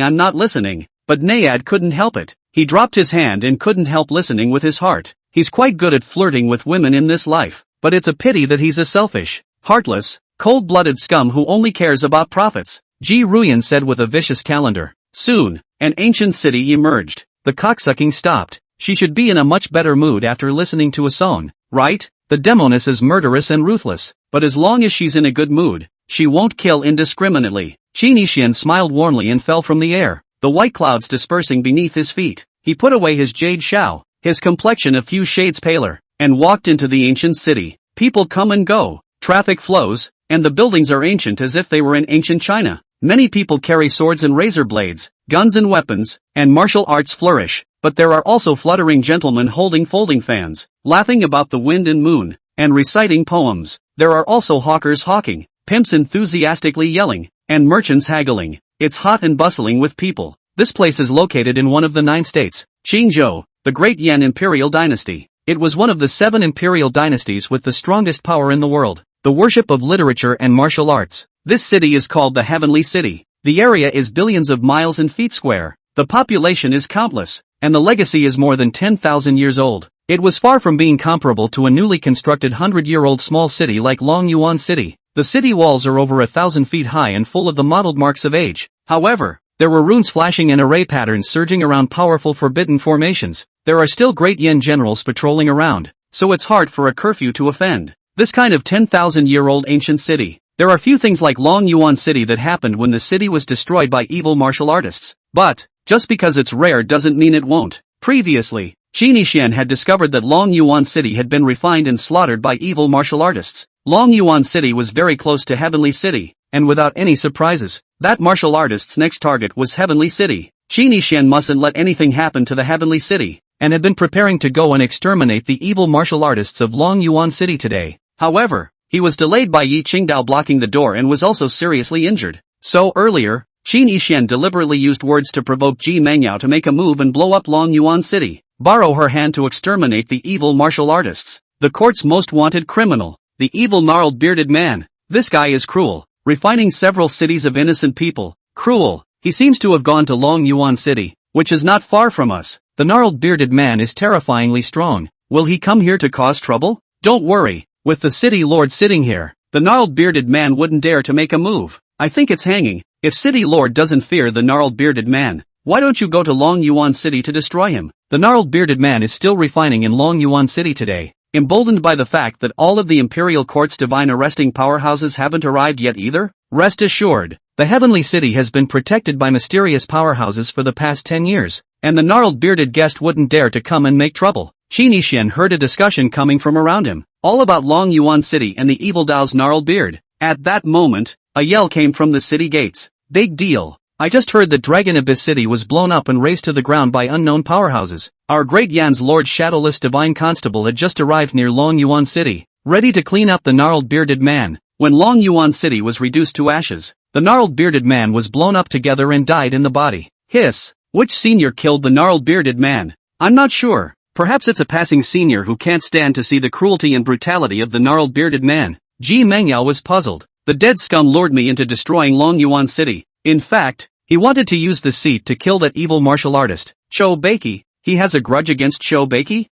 But Nayad couldn't help it. He dropped his hand and couldn't help listening with his heart. He's quite good at flirting with women in this life, but it's a pity that he's a selfish, heartless, cold-blooded scum who only cares about profits, Ji Ruyan said with a vicious calendar. Soon, an ancient city emerged. The cocksucking stopped. She should be in a much better mood after listening to a song, right? The demoness is murderous and ruthless, but as long as she's in a good mood, she won't kill indiscriminately. Qin Yixian smiled warmly and fell from the air, the white clouds dispersing beneath his feet. He put away his jade shao, his complexion a few shades paler, and walked into the ancient city. People come and go, traffic flows, and the buildings are ancient as if they were in ancient China. Many people carry swords and razor blades, guns and weapons, and martial arts flourish, but there are also fluttering gentlemen holding folding fans, laughing about the wind and moon, and reciting poems. There are also hawkers hawking, pimps enthusiastically yelling, and merchants haggling. It's hot and bustling with people. This place is located in one of the 9 states, Qingzhou, the Great Yan Imperial Dynasty. It was one of the 7 imperial dynasties with the strongest power in the world, the worship of literature and martial arts. This city is called the Heavenly City. The area is billions of miles and feet square. The population is countless, and the legacy is more than 10,000 years old. It was far from being comparable to a newly constructed 100-year-old small city like Longyuan City. The city walls are over 1,000 feet high and full of the mottled marks of age. However, there were runes flashing and array patterns surging around powerful forbidden formations. There are still great Yen generals patrolling around, so it's hard for a curfew to offend this kind of 10,000-year-old ancient city. There are few things like Longyuan City that happened when the city was destroyed by evil martial artists. But, just because it's rare doesn't mean it won't. Previously, Qin Yixian had discovered that Longyuan City had been refined and slaughtered by evil martial artists. Longyuan City was very close to Heavenly City, and without any surprises, that martial artist's next target was Heavenly City. Qin Yixian mustn't let anything happen to the Heavenly City, and had been preparing to go and exterminate the evil martial artists of Longyuan City today. However, he was delayed by Yi Qingdao blocking the door and was also seriously injured. So earlier, Qin Yixian deliberately used words to provoke Ji Mengyao to make a move and blow up Longyuan City, borrow her hand to exterminate the evil martial artists, the court's most wanted criminal, the evil gnarled bearded man. This guy is cruel, refining several cities of innocent people. Cruel. He seems to have gone to Longyuan City, which is not far from us. The gnarled bearded man is terrifyingly strong. Will he come here to cause trouble? Don't worry. With the city lord sitting here, the gnarled bearded man wouldn't dare to make a move. I think it's hanging. If city lord doesn't fear the gnarled bearded man, why don't you go to Longyuan City to destroy him? The gnarled bearded man is still refining in Longyuan City today, emboldened by the fact that all of the imperial court's divine arresting powerhouses haven't arrived yet either. Rest assured, the Heavenly City has been protected by mysterious powerhouses for the past 10 years, and the gnarled bearded guest wouldn't dare to come and make trouble. Qin Yixian heard a discussion coming from around him, all about Longyuan City and the evil Dao's gnarled beard. At that moment, a yell came from the city gates. Big deal. I just heard that Dragon Abyss City was blown up and razed to the ground by unknown powerhouses. Our great Yan's Lord Shadowless Divine Constable had just arrived near Longyuan City, ready to clean up the gnarled bearded man. When Longyuan City was reduced to ashes, the gnarled bearded man was blown up together and died in the body. Hiss. Which senior killed the gnarled bearded man? I'm not sure. Perhaps it's a passing senior who can't stand to see the cruelty and brutality of the gnarled bearded man. Ji Mengyao was puzzled. The dead scum lured me into destroying Longyuan City. In fact, he wanted to use the seat to kill that evil martial artist, Cho Beiki. He has a grudge against Cho Beiki?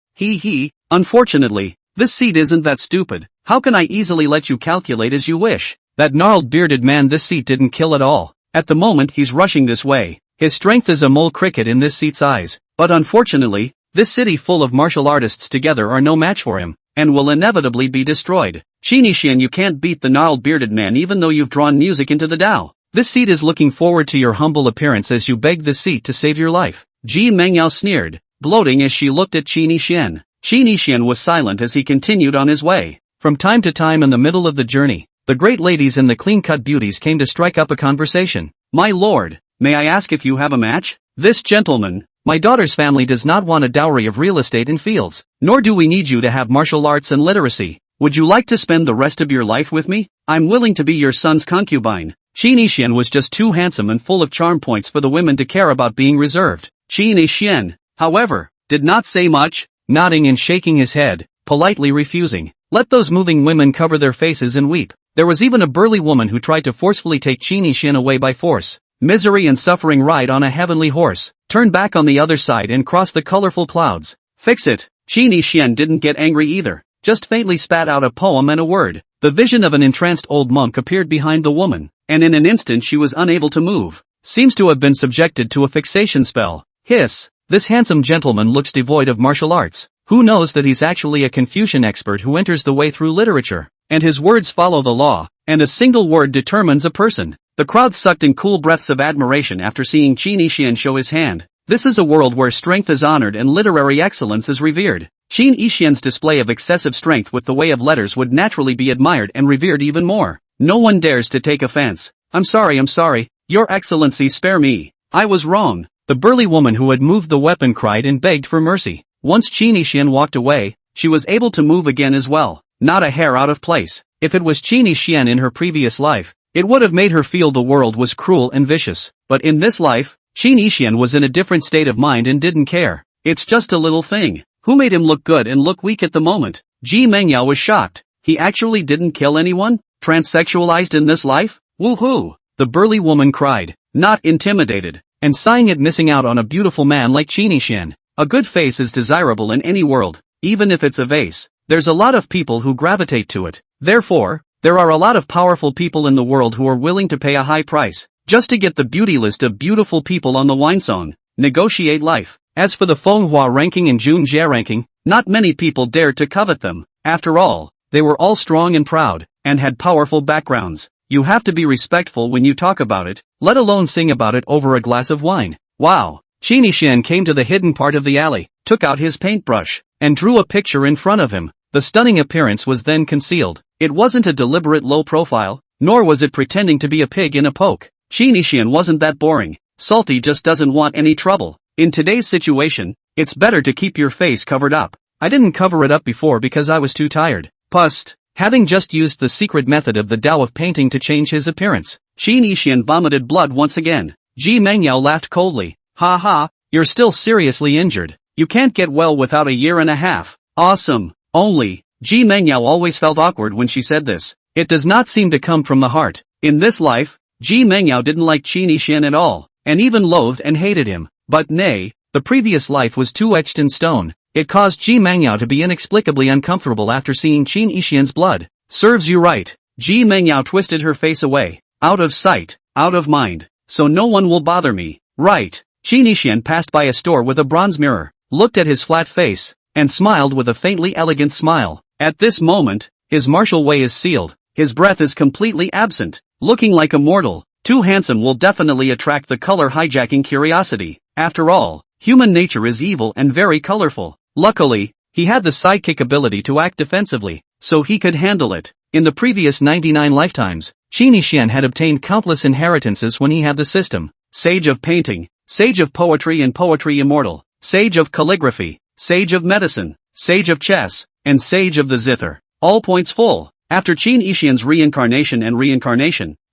Unfortunately, this seat isn't that stupid. How can I easily let you calculate as you wish? That gnarled bearded man this seat didn't kill at all. At the moment he's rushing this way. His strength is a mole cricket in this seat's eyes. But unfortunately, this city full of martial artists together are no match for him, and will inevitably be destroyed. Qin Yixian, you can't beat the gnarled bearded man even though you've drawn music into the Dao. This seat is looking forward to your humble appearance as you beg this seat to save your life. Ji Mengyao sneered. gloating as she looked at Qin Yixian. Qin Yixian was silent as he continued on his way. From time to time in the middle of the journey, the great ladies and the clean-cut beauties came to strike up a conversation. My lord, may I ask if you have a match? This gentleman, my daughter's family does not want a dowry of real estate and fields, nor do we need you to have martial arts and literacy. Would you like to spend the rest of your life with me? I'm willing to be your son's concubine. Qin Yixian was just too handsome and full of charm points for the women to care about being reserved. Qin Yixian, however, did not say much, nodding and shaking his head, politely refusing. Let those moving women cover their faces and weep. There was even a burly woman who tried to forcefully take Qin Yixian away by force. Misery and suffering ride on a heavenly horse, turn back on the other side and cross the colorful clouds. Fix it. Qin Yixian didn't get angry either, just faintly spat out a poem and a word. The vision of an entranced old monk appeared behind the woman, and in an instant she was unable to move. Seems to have been subjected to a fixation spell. Hiss. This handsome gentleman looks devoid of martial arts. Who knows that he's actually a Confucian expert who enters the way through literature, and his words follow the law, and a single word determines a person. The crowd sucked in cool breaths of admiration after seeing Qin Yixian show his hand. This is a world where strength is honored and literary excellence is revered. Qin Yixian's display of excessive strength with the way of letters would naturally be admired and revered even more. No one dares to take offense. I'm sorry, your excellency, spare me. I was wrong. The burly woman who had moved the weapon cried and begged for mercy. Once Qin Yixian walked away, she was able to move again as well, not a hair out of place. If it was Qin Yixian in her previous life, it would have made her feel the world was cruel and vicious. But in this life, Qin Yixian was in a different state of mind and didn't care. It's just a little thing. Who made him look good and look weak at the moment? Ji Mengyao was shocked. He actually didn't kill anyone? Transsexualized in this life? Woohoo! The burly woman cried, not intimidated, and sighing at missing out on a beautiful man like Qin Yixian. A good face is desirable in any world, even if it's a vase. There's a lot of people who gravitate to it. Therefore, there are a lot of powerful people in the world who are willing to pay a high price, just to get the beauty list of beautiful people on the wine song. Negotiate life. As for the Fenghua ranking and Junjie ranking, not many people dared to covet them. After all, they were all strong and proud, and had powerful backgrounds. You have to be respectful when you talk about it, let alone sing about it over a glass of wine. Wow. Qin Yixian came to the hidden part of the alley, took out his paintbrush, and drew a picture in front of him. The stunning appearance was then concealed. It wasn't a deliberate low profile, nor was it pretending to be a pig in a poke. Qin Yixian wasn't that boring. Salty just doesn't want any trouble. In today's situation, it's better to keep your face covered up. I didn't cover it up before because I was too tired. Pust. Having just used the secret method of the Tao of painting to change his appearance, Qin Yixian vomited blood once again. Ji Mengyao laughed coldly. Ha ha, you're still seriously injured. You can't get well without a year and a half. Awesome. Only, Ji Mengyao always felt awkward when she said this. It does not seem to come from the heart. In this life, Ji Mengyao didn't like Qin Yixian at all, and even loathed and hated him. But nay, the previous life was too etched in stone. It caused Ji Mengyao to be inexplicably uncomfortable after seeing Qin Yixian's blood. Serves you right. Ji Mengyao twisted her face away. Out of sight, out of mind. So no one will bother me. Right. Qin Yixian passed by a store with a bronze mirror, looked at his flat face, and smiled with a faintly elegant smile. At this moment, his martial way is sealed. His breath is completely absent, looking like a mortal. Too handsome will definitely attract the color hijacking curiosity. After all, human nature is evil and very colorful. Luckily, he had the sidekick ability to act defensively, so he could handle it. In the previous 99 lifetimes, Qin Yixian had obtained countless inheritances when he had the system. Sage of painting, Sage of poetry and poetry immortal, Sage of calligraphy, Sage of medicine, Sage of chess, and Sage of the zither. All points full. After Qin Yixian's reincarnation,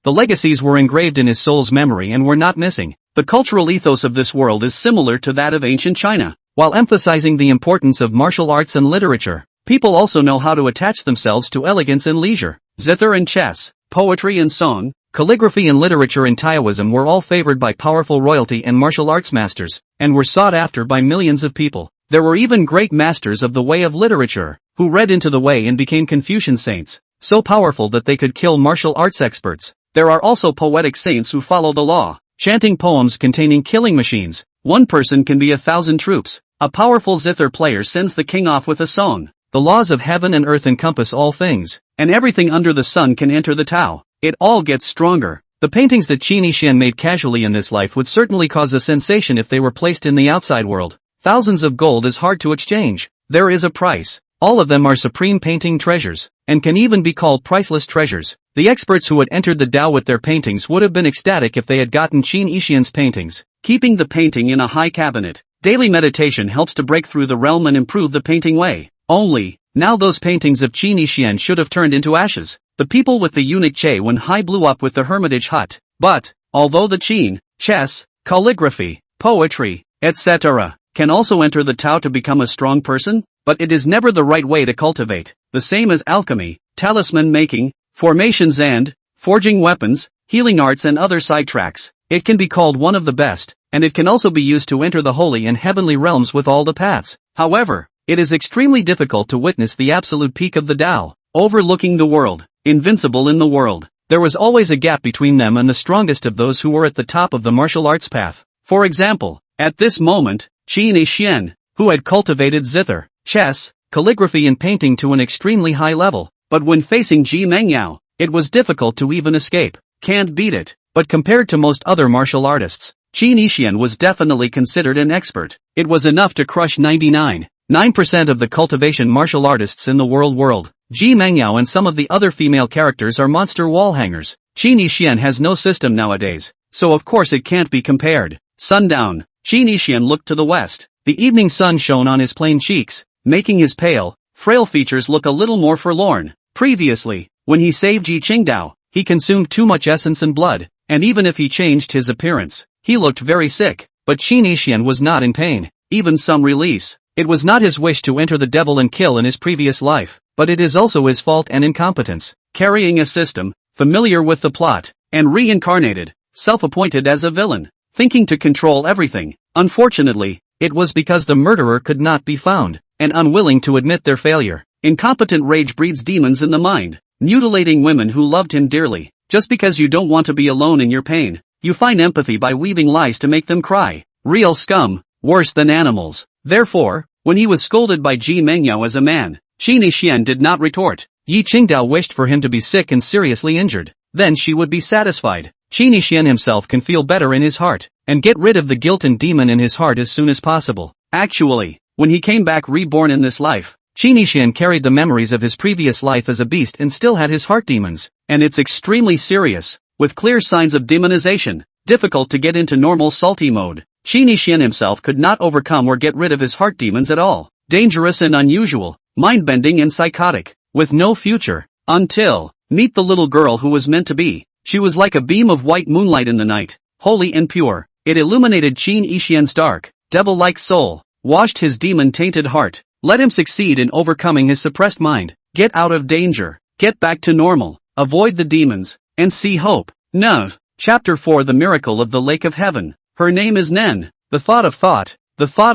the legacies were engraved in his soul's memory and were not missing. The cultural ethos of this world is similar to that of ancient China. While emphasizing the importance of martial arts and literature, people also know how to attach themselves to elegance and leisure. Zither and chess, poetry and song, calligraphy and literature in Taoism were all favored by powerful royalty and martial arts masters, and were sought after by millions of people. There were even great masters of the way of literature, who read into the way and became Confucian saints, so powerful that they could kill martial arts experts. There are also poetic saints who follow the law, chanting poems containing killing machines. One person can be 1,000 troops. A powerful zither player sends the king off with a song. The laws of heaven and earth encompass all things, and everything under the sun can enter the Tao. It all gets stronger. The paintings that Qin Yixian made casually in this life would certainly cause a sensation if they were placed in the outside world. thousands of gold is hard to exchange. There is a price. All of them are supreme painting treasures, and can even be called priceless treasures. The experts who had entered the Tao with their paintings would have been ecstatic if they had gotten Qin Yixian's paintings. Keeping the painting in a high cabinet. Daily meditation helps to break through the realm and improve the painting way. Only, now those paintings of Qin Yixian should have turned into ashes. The people with the eunuch Che Wen Hai blew up with the hermitage hut. But, although the Qin, chess, calligraphy, poetry, etc., can also enter the Tao to become a strong person, but it is never the right way to cultivate. The same as alchemy, talisman making, formations and forging weapons, healing arts and other sidetracks. It can be called one of the best, and it can also be used to enter the holy and heavenly realms with all the paths. However, it is extremely difficult to witness the absolute peak of the Tao, overlooking the world, invincible in the world. There was always a gap between them and the strongest of those who were at the top of the martial arts path. For example, at this moment, Qin Yixian, who had cultivated zither, chess, calligraphy and painting to an extremely high level, but when facing Ji Mengyao, it was difficult to even escape. Can't beat it. But compared to most other martial artists, Qin Yixian was definitely considered an expert. It was enough to crush 99.9% of the cultivation martial artists in the world. Ji Mengyao and some of the other female characters are monster wall hangers. Qin Yixian has no system nowadays, so of course it can't be compared. Sundown. Qin Yixian looked to the west. The evening sun shone on his plain cheeks, making his pale, frail features look a little more forlorn. Previously, when he saved Ji Qingdao, he consumed too much essence and blood, and even if he changed his appearance, he looked very sick. But Qin Yixian was not in pain, even some release. It was not his wish to enter the devil and kill in his previous life, but it is also his fault and incompetence. Carrying a system, familiar with the plot, and reincarnated, self-appointed as a villain, thinking to control everything. Unfortunately, it was because the murderer could not be found, and unwilling to admit their failure. Incompetent rage breeds demons in the mind, mutilating women who loved him dearly. Just because you don't want to be alone in your pain, you find empathy by weaving lies to make them cry. Real scum, worse than animals. Therefore, when he was scolded by Ji Mengyao as a man, Qin Yixian did not retort. Yi Qingdao wished for him to be sick and seriously injured. Then she would be satisfied. Qin Yixian himself can feel better in his heart, and get rid of the guilt and demon in his heart as soon as possible. Actually, when he came back reborn in this life, Qin Yixian carried the memories of his previous life as a beast and still had his heart demons, and it's extremely serious, with clear signs of demonization, difficult to get into normal salty mode. Qin Yixian himself could not overcome or get rid of his heart demons at all. Dangerous and unusual, mind-bending and psychotic, with no future, until, meet the little girl who was meant to be. She was like a beam of white moonlight in the night, holy and pure. It illuminated Qin Yixian's dark, devil-like soul, washed his demon-tainted heart, let him succeed in overcoming his suppressed mind, get out of danger, get back to normal, avoid the demons, and see hope. Neuve. Chapter 4 The Miracle of the Lake of Heaven. Her name is Nen, the thought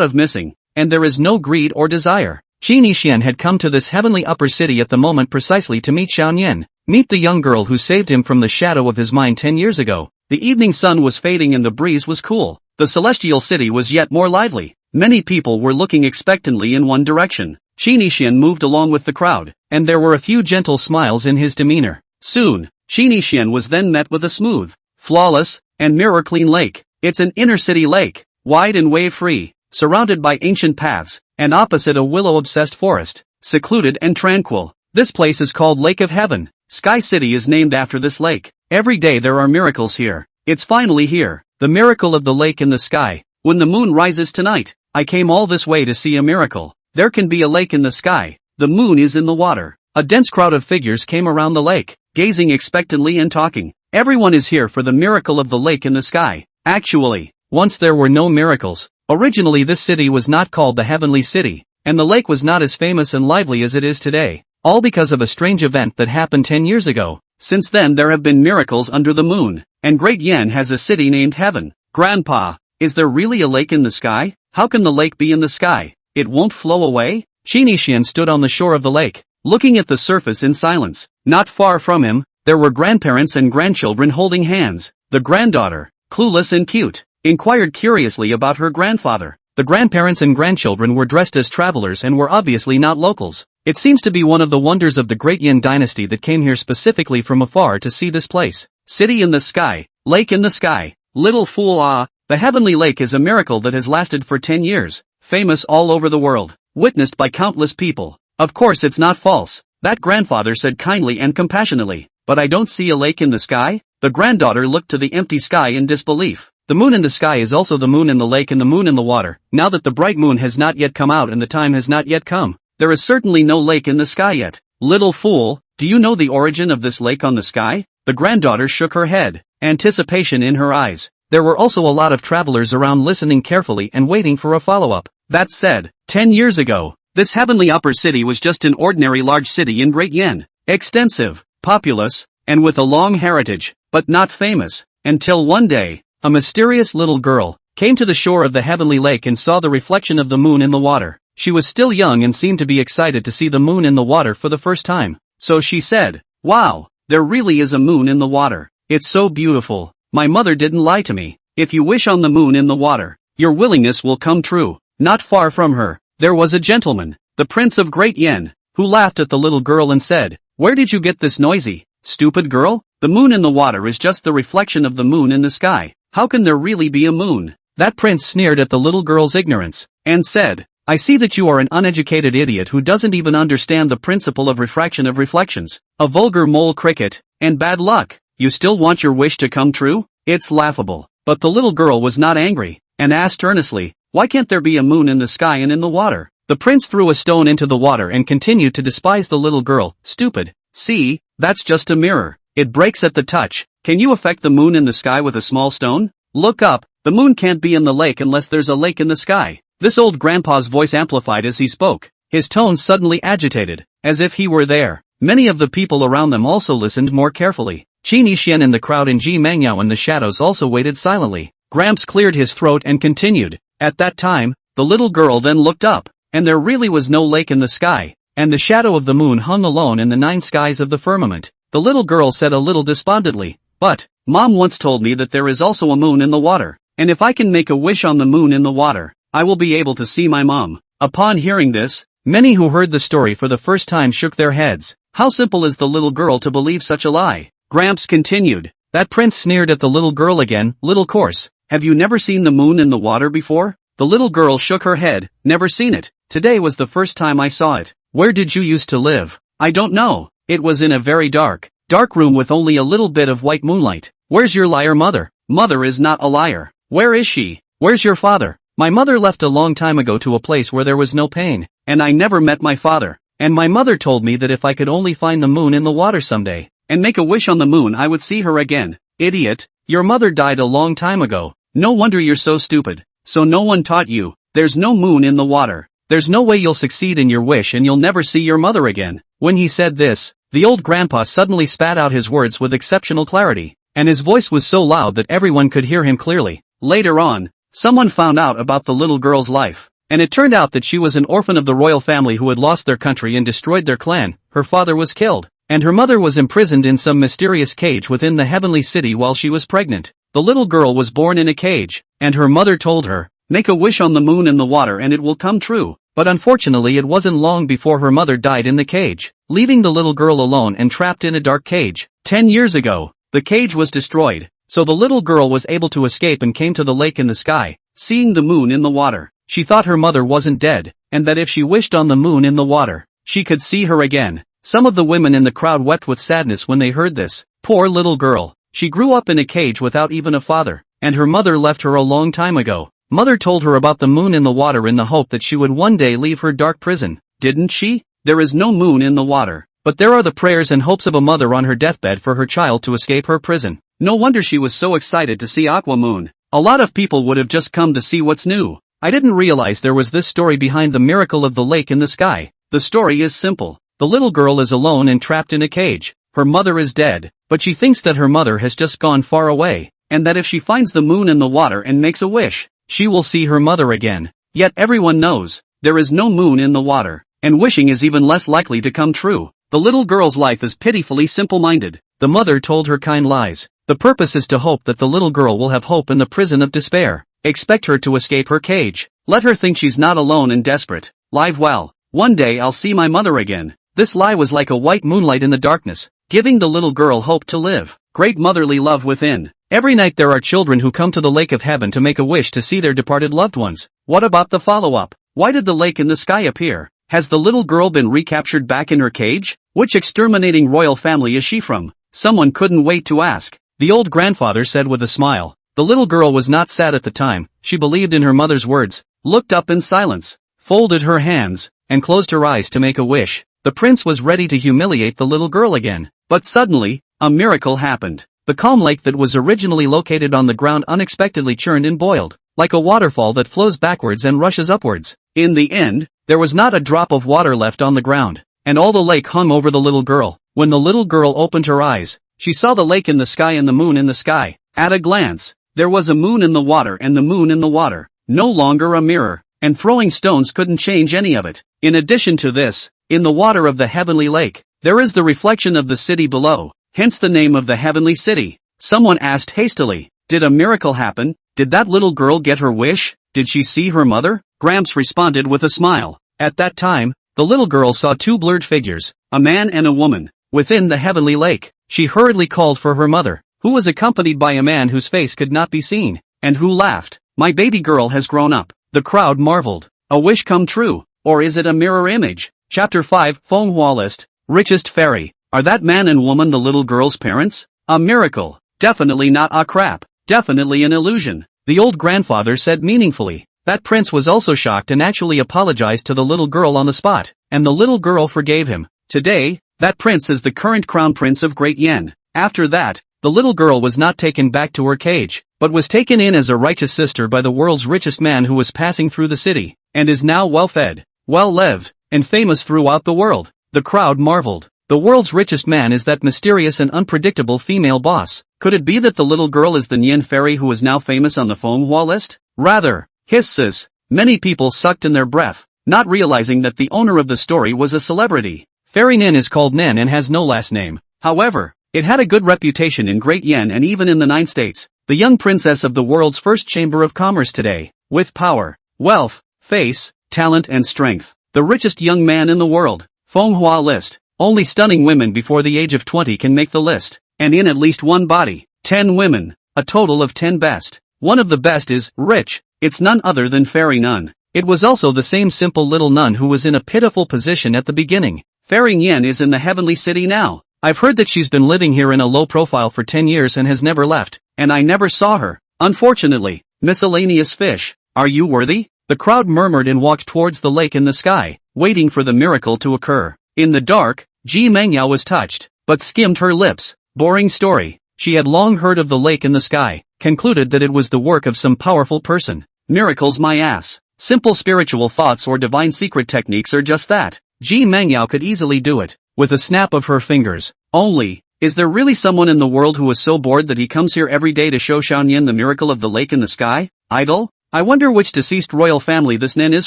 of missing, and there is no greed or desire. Qin Yixian had come to this heavenly upper city at the moment precisely to meet Xiaoyan, meet the young girl who saved him from the shadow of his mind 10 years ago. The evening sun was fading and the breeze was cool. The celestial city was yet more lively. Many people were looking expectantly in one direction. Qin Yixian moved along with the crowd, and there were a few gentle smiles in his demeanor. Soon, Qin Yixian was then met with a smooth, flawless, and mirror-clean lake. It's an inner-city lake, wide and wave-free, surrounded by ancient paths, and opposite a willow-obsessed forest, secluded and tranquil. This place is called Lake of Heaven. Sky City is named after this lake. Every day there are miracles here. It's finally here. The miracle of the lake in the sky. When the moon rises tonight, I came all this way to see a miracle. There can be a lake in the sky. The moon is in the water. A dense crowd of figures came around the lake, gazing expectantly and talking. Everyone is here for the miracle of the lake in the sky. Actually, once there were no miracles. Originally this city was not called the Heavenly City, and the lake was not as famous and lively as it is today, all because of a strange event that happened 10 years ago. Since then there have been miracles under the moon, and Great Yen has a city named Heaven. Grandpa, is there really a lake in the sky? How can the lake be in the sky? It won't flow away? Qin Yixian stood on the shore of the lake, looking at the surface in silence. Not far from him, there were grandparents and grandchildren holding hands. The granddaughter, clueless and cute, inquired curiously about her grandfather. The grandparents and grandchildren were dressed as travelers and were obviously not locals. It seems to be one of the wonders of the Great Yin dynasty that came here specifically from afar to see this place. City in the sky, lake in the sky. Little fool, the heavenly lake is a miracle that has lasted for 10 years. famous all over the world, witnessed by countless people. Of course it's not false, that grandfather said kindly and compassionately. But I don't see a lake in the sky? The granddaughter looked to the empty sky in disbelief. The moon in the sky is also the moon in the lake and the moon in the water. Now that the bright moon has not yet come out and the time has not yet come, there is certainly no lake in the sky yet. Little fool, do you know the origin of this lake on the sky? The granddaughter shook her head, anticipation in her eyes. There were also a lot of travelers around listening carefully and waiting for a follow-up. That said, 10 years ago, this heavenly upper city was just an ordinary large city in Great Yen. Extensive, populous, and with a long heritage, but not famous, until one day, a mysterious little girl came to the shore of the heavenly lake and saw the reflection of the moon in the water. She was still young and seemed to be excited to see the moon in the water for the first time. So she said, "Wow, there really is a moon in the water. It's so beautiful. My mother didn't lie to me. If you wish on the moon in the water, your willingness will come true." Not far from her, there was a gentleman, the Prince of Great Yen, who laughed at the little girl and said, "Where did you get this noisy, stupid girl? The moon in the water is just the reflection of the moon in the sky. How can there really be a moon?" That prince sneered at the little girl's ignorance, and said, "I see that you are an uneducated idiot who doesn't even understand the principle of refraction of reflections, a vulgar mole cricket, and bad luck. You still want your wish to come true? It's laughable." But the little girl was not angry, and asked earnestly, "Why can't there be a moon in the sky and in the water?" The prince threw a stone into the water and continued to despise the little girl. "Stupid. See, that's just a mirror. It breaks at the touch. Can you affect the moon in the sky with a small stone? Look up, the moon can't be in the lake unless there's a lake in the sky." This old grandpa's voice amplified as he spoke, his tone suddenly agitated, as if he were there. Many of the people around them also listened more carefully. Qin Yixian in the crowd and Ji Mangyao in the shadows also waited silently. Gramps cleared his throat and continued. At that time, the little girl then looked up, and there really was no lake in the sky, and the shadow of the moon hung alone in the 9 skies of the firmament. The little girl said a little despondently, "But, Mom once told me that there is also a moon in the water, and if I can make a wish on the moon in the water, I will be able to see my mom." Upon hearing this, many who heard the story for the first time shook their heads. How simple is the little girl to believe such a lie? Gramps continued. That prince sneered at the little girl again. "Little course, have you never seen the moon in the water before?" The little girl shook her head. "Never seen it. Today was the first time I saw it." "Where did you used to live?" "I don't know. It was in a very dark room with only a little bit of white moonlight." "Where's your liar mother?" "Mother is not a liar." "Where is she?" "Where's your father?" "My mother left a long time ago to a place where there was no pain, and I never met my father. And my mother told me that if I could only find the moon in the water someday, and make a wish on the moon I would see her again." "Idiot, your mother died a long time ago. No wonder you're so stupid. So no one taught you. There's no moon in the water. There's no way you'll succeed in your wish and you'll never see your mother again." When he said this, the old grandpa suddenly spat out his words with exceptional clarity, and his voice was so loud that everyone could hear him clearly. Later on, someone found out about the little girl's life, and it turned out that she was an orphan of the royal family who had lost their country and destroyed their clan. Her father was killed, and her mother was imprisoned in some mysterious cage within the heavenly city while she was pregnant. The little girl was born in a cage, and her mother told her, "Make a wish on the moon in the water and it will come true." But unfortunately it wasn't long before her mother died in the cage, leaving the little girl alone and trapped in a dark cage. 10 years ago, the cage was destroyed, so the little girl was able to escape and came to the lake in the sky, seeing the moon in the water. She thought her mother wasn't dead, and that if she wished on the moon in the water, she could see her again. Some of the women in the crowd wept with sadness when they heard this. Poor little girl. She grew up in a cage without even a father, and her mother left her a long time ago. Mother told her about the moon in the water in the hope that she would one day leave her dark prison. Didn't she? There is no moon in the water, but there are the prayers and hopes of a mother on her deathbed for her child to escape her prison. No wonder she was so excited to see Aqua Moon. A lot of people would have just come to see what's new. I didn't realize there was this story behind the miracle of the lake in the sky. The story is simple. The little girl is alone and trapped in a cage. Her mother is dead, but she thinks that her mother has just gone far away, and that if she finds the moon in the water and makes a wish, she will see her mother again. Yet everyone knows, there is no moon in the water, and wishing is even less likely to come true. The little girl's life is pitifully simple-minded. The mother told her kind lies. The purpose is to hope that the little girl will have hope in the prison of despair. Expect her to escape her cage. Let her think she's not alone and desperate. Live well. One day I'll see my mother again. This lie was like a white moonlight in the darkness, giving the little girl hope to live. Great motherly love within. Every night there are children who come to the lake of heaven to make a wish to see their departed loved ones. What about the follow-up? Why did the lake in the sky appear? Has the little girl been recaptured back in her cage? Which exterminating royal family is she from? Someone couldn't wait to ask. The old grandfather said with a smile. The little girl was not sad at the time. She believed in her mother's words, looked up in silence, folded her hands, and closed her eyes to make a wish. The prince was ready to humiliate the little girl again. But suddenly, a miracle happened. The calm lake that was originally located on the ground unexpectedly churned and boiled, like a waterfall that flows backwards and rushes upwards. In the end, there was not a drop of water left on the ground, and all the lake hung over the little girl. When the little girl opened her eyes, she saw the lake in the sky and the moon in the sky. At a glance, there was a moon in the water and the moon in the water, no longer a mirror, and throwing stones couldn't change any of it. In addition to this, in the water of the heavenly lake, there is the reflection of the city below, hence the name of the heavenly city. Someone asked hastily, did a miracle happen? Did that little girl get her wish? Did she see her mother? Gramps responded with a smile. At that time, the little girl saw two blurred figures, a man and a woman, within the heavenly lake. She hurriedly called for her mother, who was accompanied by a man whose face could not be seen, and who laughed. My baby girl has grown up. The crowd marveled. A wish come true, or is it a mirror image? Chapter 5 manhwa list. Richest fairy. Are that man and woman the little girl's parents? A miracle. Definitely not a crap. Definitely an illusion. The old grandfather said meaningfully. That prince was also shocked and actually apologized to the little girl on the spot, and the little girl forgave him. Today, that prince is the current crown prince of Great Yen. After that, the little girl was not taken back to her cage, but was taken in as a righteous sister by the world's richest man who was passing through the city, and is now well-fed, well-lived, and famous throughout the world. The crowd marveled. The world's richest man is that mysterious and unpredictable female boss. Could it be that the little girl is the Nyan fairy who is now famous on the manhwa list? Rather, hisses. Many people sucked in their breath, not realizing that the owner of the story was a celebrity. Fairy Nen is called Nen and has no last name. However, it had a good reputation in Great Yen and even in the 9 states. The young princess of the world's first chamber of commerce today, with power, wealth, face, talent and strength. The richest young man in the world. Manhwa list. Only stunning women before the age of 20 can make the list, and in at least one body. 10 women, a total of 10 best. One of the best is rich. It's none other than Fairy Nun. It was also the same simple little nun who was in a pitiful position at the beginning. Fairy Yen is in the heavenly city now. I've heard that she's been living here in a low profile for 10 years and has never left, and I never saw her. Unfortunately, miscellaneous fish. Are you worthy? The crowd murmured and walked towards the lake in the sky, waiting for the miracle to occur. In the dark, Ji Mengyao was touched, but skimmed her lips. Boring story. She had long heard of the lake in the sky, concluded that it was the work of some powerful person. Miracles my ass. Simple spiritual thoughts or divine secret techniques are just that. Ji Mengyao could easily do it, with a snap of her fingers. Only, is there really someone in the world who is so bored that he comes here every day to show Xiaoyan the miracle of the lake in the sky? Idol? I wonder which deceased royal family this Nen is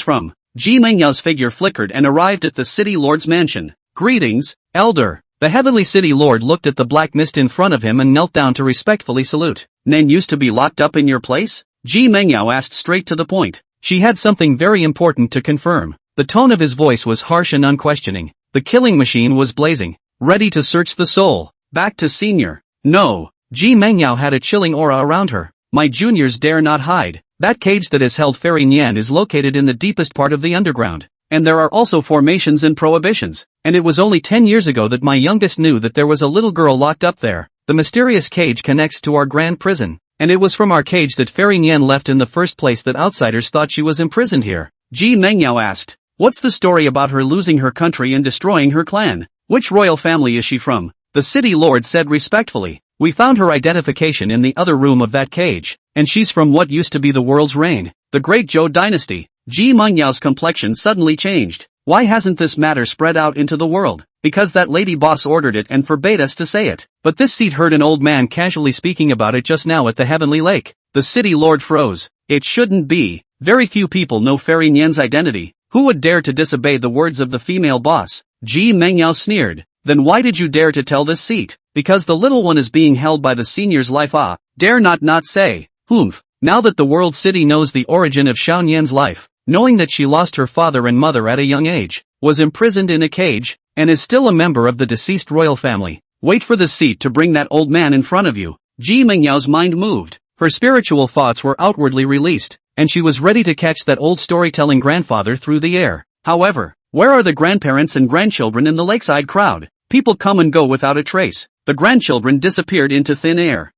from. Ji Mengyao's figure flickered and arrived at the city lord's mansion. Greetings, elder. The heavenly city lord looked at the black mist in front of him and knelt down to respectfully salute. Nen used to be locked up in your place? Ji Mengyao asked straight to the point. She had something very important to confirm. The tone of his voice was harsh and unquestioning. The killing machine was blazing, ready to search the soul. Back to senior. No. Ji Mengyao had a chilling aura around her. My juniors dare not hide. That cage that has held Fairy Nyan is located in the deepest part of the underground. And there are also formations and prohibitions. And it was only 10 years ago that my youngest knew that there was a little girl locked up there. The mysterious cage connects to our grand prison. And it was from our cage that Fairy Nyan left in the first place that outsiders thought she was imprisoned here. Ji Mengyao asked. What's the story about her losing her country and destroying her clan? Which royal family is she from? The city lord said respectfully. We found her identification in the other room of that cage, and she's from what used to be the world's reign, the Great Zhou dynasty. Ji Mengyao's complexion suddenly changed. Why hasn't this matter spread out into the world? Because that lady boss ordered it and forbade us to say it. But this seat heard an old man casually speaking about it just now at the heavenly lake. The city lord froze. It shouldn't be. Very few people know Fairy Nyan's identity. Who would dare to disobey the words of the female boss? Ji Mengyao sneered. Then why did you dare to tell this seat? Because the little one is being held by the senior's life. Dare not say. Humph. Now that the world city knows the origin of Xiaoyan's life, knowing that she lost her father and mother at a young age, was imprisoned in a cage, and is still a member of the deceased royal family. Wait for the seat to bring that old man in front of you. Ji Mengyao's mind moved. Her spiritual thoughts were outwardly released, and she was ready to catch that old storytelling grandfather through the air. However, where are the grandparents and grandchildren in the lakeside crowd? People come and go without a trace. The grandchildren disappeared into thin air.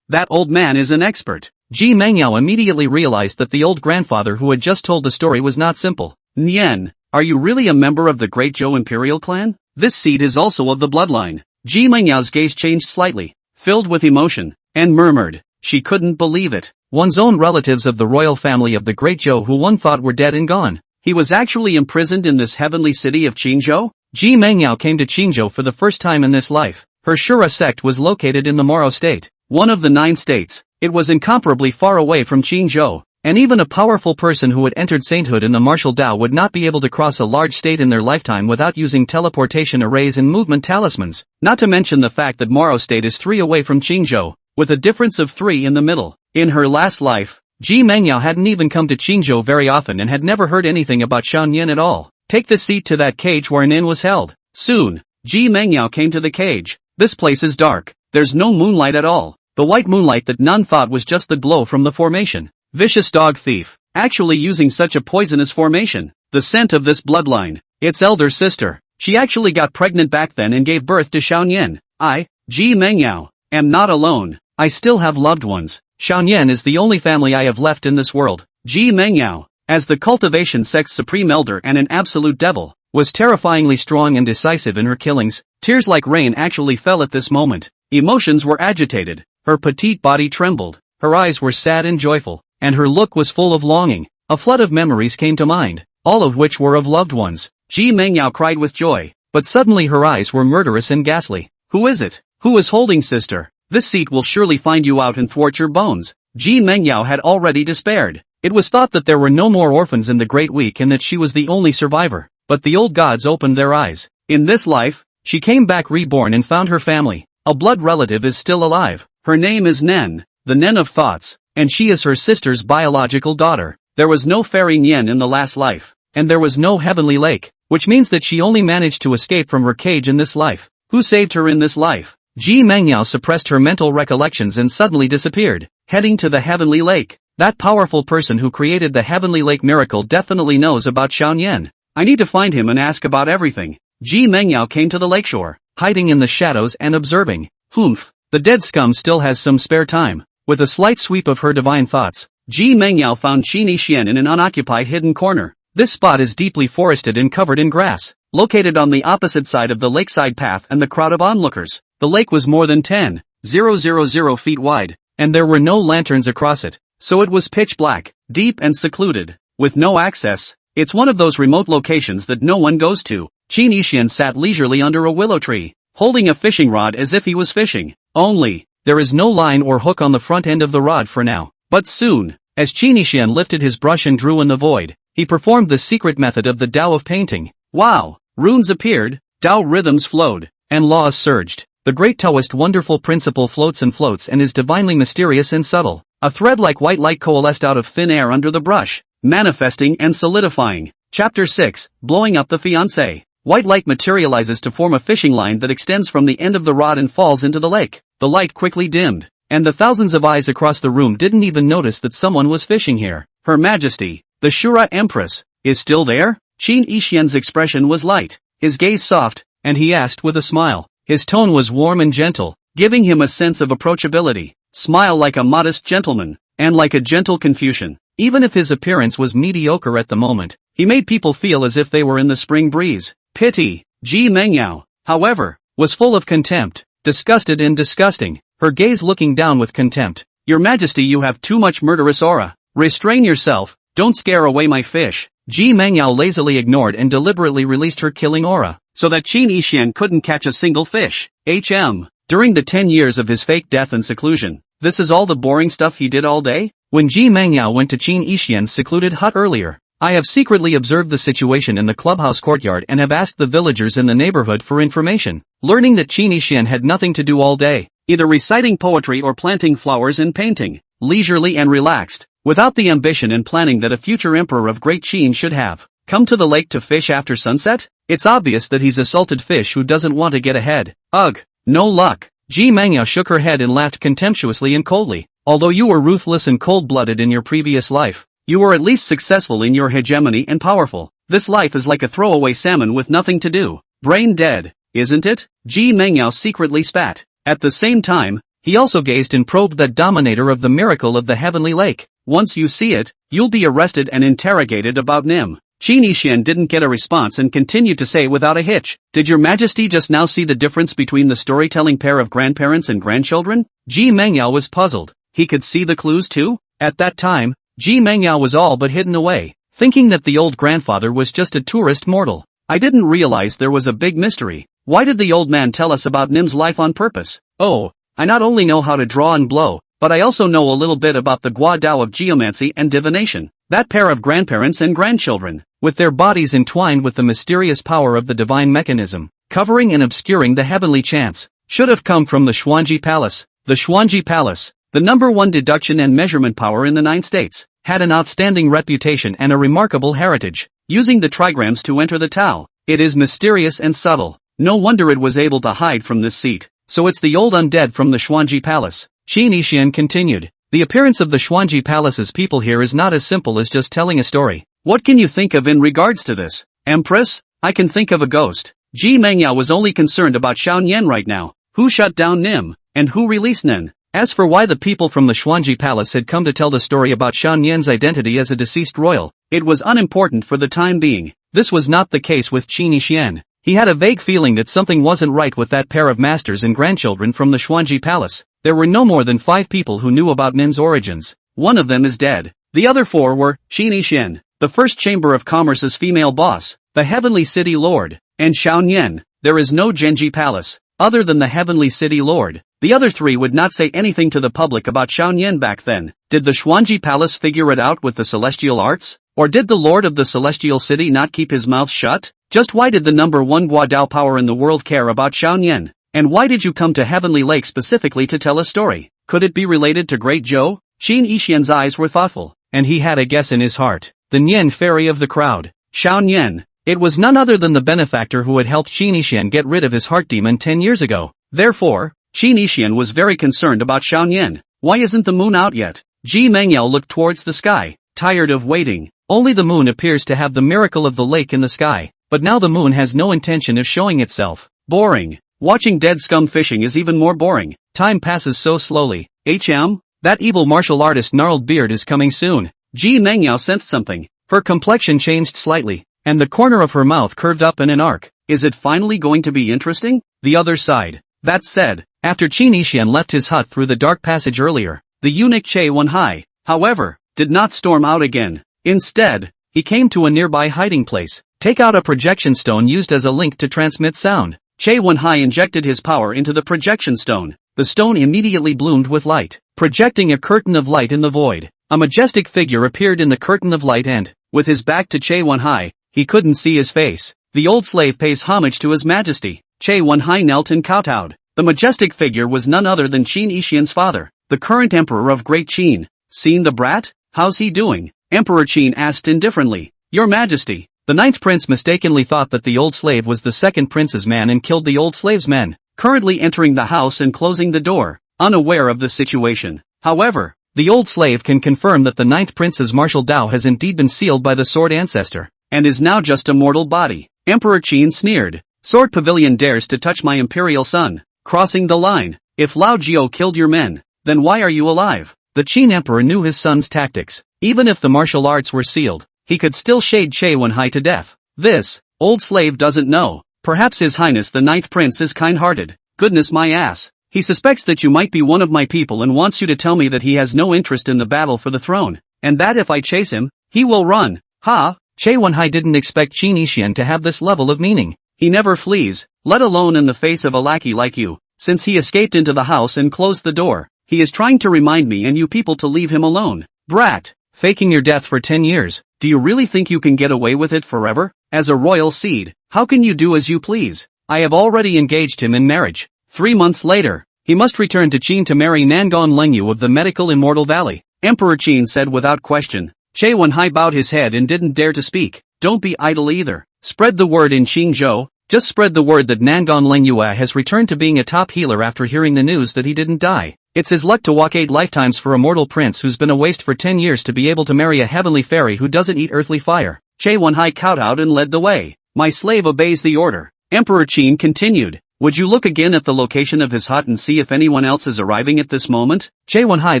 That old man is an expert. Ji Mengyao immediately realized that the old grandfather who had just told the story was not simple. Nian, are you really a member of the Great Zhou Imperial clan? This seed is also of the bloodline. Ji Mengyao's gaze changed slightly, filled with emotion, and murmured. She couldn't believe it. One's own relatives of the royal family of the Great Zhou who one thought were dead and gone. He was actually imprisoned in this heavenly city of Qingzhou? Ji Mengyao came to Qingzhou for the first time in this life. Her Shura sect was located in the Moro state, one of the 9 states. It was incomparably far away from Qingzhou, and even a powerful person who had entered sainthood in the martial Dao would not be able to cross a large state in their lifetime without using teleportation arrays and movement talismans, not to mention the fact that Moro state is 3 away from Qingzhou, with a difference of 3 in the middle. In her last life, Ji Mengyao hadn't even come to Qingzhou very often and had never heard anything about Xiaoyan at all. Take the seat to that cage where an inn was held. Soon, Ji Mengyao came to the cage. This place is dark. There's no moonlight at all. The white moonlight that none thought was just the glow from the formation. Vicious dog thief, actually using such a poisonous formation. The scent of this bloodline. Its elder sister. She actually got pregnant back then and gave birth to Xiaoyan. I, Ji Mengyao, am not alone. I still have loved ones. Xiaoyan is the only family I have left in this world. Ji Mengyao, as the cultivation sect's supreme elder and an absolute devil, was terrifyingly strong and decisive in her killings. Tears like rain actually fell at this moment. Emotions were agitated. Her petite body trembled. Her eyes were sad and joyful, and her look was full of longing. A flood of memories came to mind, all of which were of loved ones. Ji Mengyao cried with joy, but suddenly her eyes were murderous and ghastly. Who is it? Who is holding sister? This seat will surely find you out and thwart your bones. Ji Mengyao had already despaired. It was thought that there were no more orphans in the Great Week and that she was the only survivor. But the old gods opened their eyes. In this life, she came back reborn and found her family. A blood relative is still alive. Her name is Nen, the Nen of thoughts, and she is her sister's biological daughter. There was no fairy Nian in the last life, and there was no heavenly lake, which means that she only managed to escape from her cage in this life. Who saved her in this life? Ji Mengyao suppressed her mental recollections and suddenly disappeared, heading to the heavenly lake. That powerful person who created the heavenly lake miracle definitely knows about Xiaoyan. I need to find him and ask about everything. Ji Mengyao came to the lakeshore, hiding in the shadows and observing. The dead scum still has some spare time. With a slight sweep of her divine thoughts, Ji Mengyao found Qin Yixian in an unoccupied hidden corner. This spot is deeply forested and covered in grass, located on the opposite side of the lakeside path and the crowd of onlookers. The lake was more than 10,000 feet wide, and there were no lanterns across it, so it was pitch black, deep and secluded, with no access. It's one of those remote locations that no one goes to. Qin Yixian sat leisurely under a willow tree, holding a fishing rod as if he was fishing. Only, there is no line or hook on the front end of the rod for now. But soon, as Qin Yixian lifted his brush and drew in the void, he performed the secret method of the Tao of painting. Wow! Runes appeared, Tao rhythms flowed, and laws surged. The great Taoist wonderful principle floats and is divinely mysterious and subtle. A thread like white light coalesced out of thin air under the brush, manifesting and solidifying. Chapter 6, Blowing Up the Fiancé. White light materializes to form a fishing line that extends from the end of the rod and falls into the lake. The light quickly dimmed, and the thousands of eyes across the room didn't even notice that someone was fishing here. Her Majesty, the Shura Empress, is still there? Qin Yixian's expression was light, his gaze soft, and he asked with a smile. His tone was warm and gentle, giving him a sense of approachability. Smile like a modest gentleman, and like a gentle Confucian. Even if his appearance was mediocre at the moment, he made people feel as if they were in the spring breeze. Pity. Ji Mengyao, however, was full of contempt, disgusted and disgusting, her gaze looking down with contempt. Your Majesty, you have too much murderous aura. Restrain yourself, don't scare away my fish. Ji Mengyao lazily ignored and deliberately released her killing aura, so that Qin Yixian couldn't catch a single fish. During the 10 years of his fake death and seclusion, this is all the boring stuff he did all day? When Ji Mengyao went to Qin Yixian's secluded hut earlier, I have secretly observed the situation in the clubhouse courtyard and have asked the villagers in the neighborhood for information, learning that Qin Yixian had nothing to do all day, either reciting poetry or planting flowers and painting, leisurely and relaxed, without the ambition and planning that a future emperor of Great Qin should have. Come to the lake to fish after sunset? It's obvious that he's a salted fish who doesn't want to get ahead. Ugh, no luck. Ji Mangyao shook her head and laughed contemptuously and coldly. Although you were ruthless and cold-blooded in your previous life, you were at least successful in your hegemony and powerful. This life is like a throwaway salmon with nothing to do. Brain dead, isn't it? Ji Mangyao secretly spat. At the same time, he also gazed and probed that dominator of the miracle of the heavenly lake. Once you see it, you'll be arrested and interrogated about Nim. Qin Yixian didn't get a response and continued to say without a hitch, "Did your majesty just now see the difference between the storytelling pair of grandparents and grandchildren?" Ji Mangyao was puzzled. He could see the clues too? At that time, Ji Mangyao was all but hidden away, thinking that the old grandfather was just a tourist mortal. I didn't realize there was a big mystery. Why did the old man tell us about Nim's life on purpose? Oh, I not only know how to draw and blow, but I also know a little bit about the Gua Dao of geomancy and divination. That pair of grandparents and grandchildren, with their bodies entwined with the mysterious power of the divine mechanism, covering and obscuring the heavenly chants, should have come from the Xuanji Palace. The Xuanji Palace, the #1 deduction and measurement power in the 9 states, had an outstanding reputation and a remarkable heritage, using the trigrams to enter the Tao. It is mysterious and subtle. No wonder it was able to hide from this seat. So it's the old undead from the Xuanji Palace. Qin Yixian continued. The appearance of the Xuanji Palace's people here is not as simple as just telling a story. What can you think of in regards to this, Empress? I can think of a ghost. Ji Mangyao was only concerned about Xiao Nian right now. Who shut down Nim? And who released Nin? As for why the people from the Xuanji Palace had come to tell the story about Xiao Nian's identity as a deceased royal, it was unimportant for the time being. This was not the case with Qin Yixian. He had a vague feeling that something wasn't right with that pair of masters and grandchildren from the Xuanji Palace. There were no more than 5 people who knew about Nin's origins. One of them is dead. The other 4 were Qin Yixian, the First Chamber of Commerce's female boss, the Heavenly City Lord, and Xiao Nian. There is no Genji Palace, other than the Heavenly City Lord. The other 3 would not say anything to the public about Xiao Nian back then. Did the Xuanji Palace figure it out with the celestial arts? Or did the Lord of the Celestial City not keep his mouth shut? Just why did the #1 Guadao power in the world care about Xiao Nian? And why did you come to Heavenly Lake specifically to tell a story? Could it be related to Great Zhou? Qin Yixian's eyes were thoughtful, and he had a guess in his heart. The Nian fairy of the crowd. Xiao Nian. It was none other than the benefactor who had helped Qin Yixian get rid of his heart demon 10 years ago. Therefore, Qin Yixian was very concerned about Xiao Nian. Why isn't the moon out yet? Ji Mangyao looked towards the sky, tired of waiting. Only the moon appears to have the miracle of the lake in the sky, but now the moon has no intention of showing itself. Boring. Watching dead scum fishing is even more boring. Time passes so slowly. That evil martial artist gnarled beard is coming soon. Ji Mangyao sensed something. Her complexion changed slightly, and the corner of her mouth curved up in an arc. Is it finally going to be interesting? The other side. That said, after Qin Yixian left his hut through the dark passage earlier, the eunuch Che Wenhai, however, did not storm out again. Instead, he came to a nearby hiding place. Take out a projection stone used as a link to transmit sound. Che Wenhai injected his power into the projection stone. The stone immediately bloomed with light, projecting a curtain of light in the void. A majestic figure appeared in the curtain of light and, with his back to Che Wenhai, he couldn't see his face. The old slave pays homage to his majesty. Che Wenhai knelt and kowtowed. The majestic figure was none other than Qin Yixian's father, the current emperor of Great Qin. Seen the brat? How's he doing? Emperor Qin asked indifferently. Your Majesty. The 9th prince mistakenly thought that the old slave was the 2nd prince's man and killed the old slave's men, currently entering the house and closing the door, unaware of the situation. However, the old slave can confirm that the 9th prince's martial Dao has indeed been sealed by the Sword Ancestor, and is now just a mortal body. Emperor Qin sneered. Sword Pavilion dares to touch my imperial son, crossing the line. If Lao Jiao killed your men, then why are you alive? The Qin emperor knew his son's tactics. Even if the martial arts were sealed, he could still shade Che Wenhai to death. This old slave doesn't know. Perhaps His Highness the 9th Prince is kind-hearted. Goodness my ass. He suspects that you might be one of my people and wants you to tell me that he has no interest in the battle for the throne, and that if I chase him, he will run. Ha! Che Wenhai didn't expect Qin Yixian to have this level of meaning. He never flees, let alone in the face of a lackey like you. Since he escaped into the house and closed the door, he is trying to remind me and you people to leave him alone. Brat! Faking your death for 10 years, do you really think you can get away with it forever? As a royal seed, how can you do as you please? I have already engaged him in marriage. 3 months later, he must return to Qin to marry Nangon Lengyu of the medical Immortal Valley. Emperor Qin said without question. Che Wenhai bowed his head and didn't dare to speak. Don't be idle either. Spread the word in Qingzhou. Just spread the word that Nangon Lengyue has returned to being a top healer after hearing the news that he didn't die. It's his luck to walk 8 lifetimes for a mortal prince who's been a waste for 10 years to be able to marry a heavenly fairy who doesn't eat earthly fire. Che Wenhai kowtowed and led the way. My slave obeys the order. Emperor Qin continued. Would you look again at the location of his hut and see if anyone else is arriving at this moment? Che Wenhai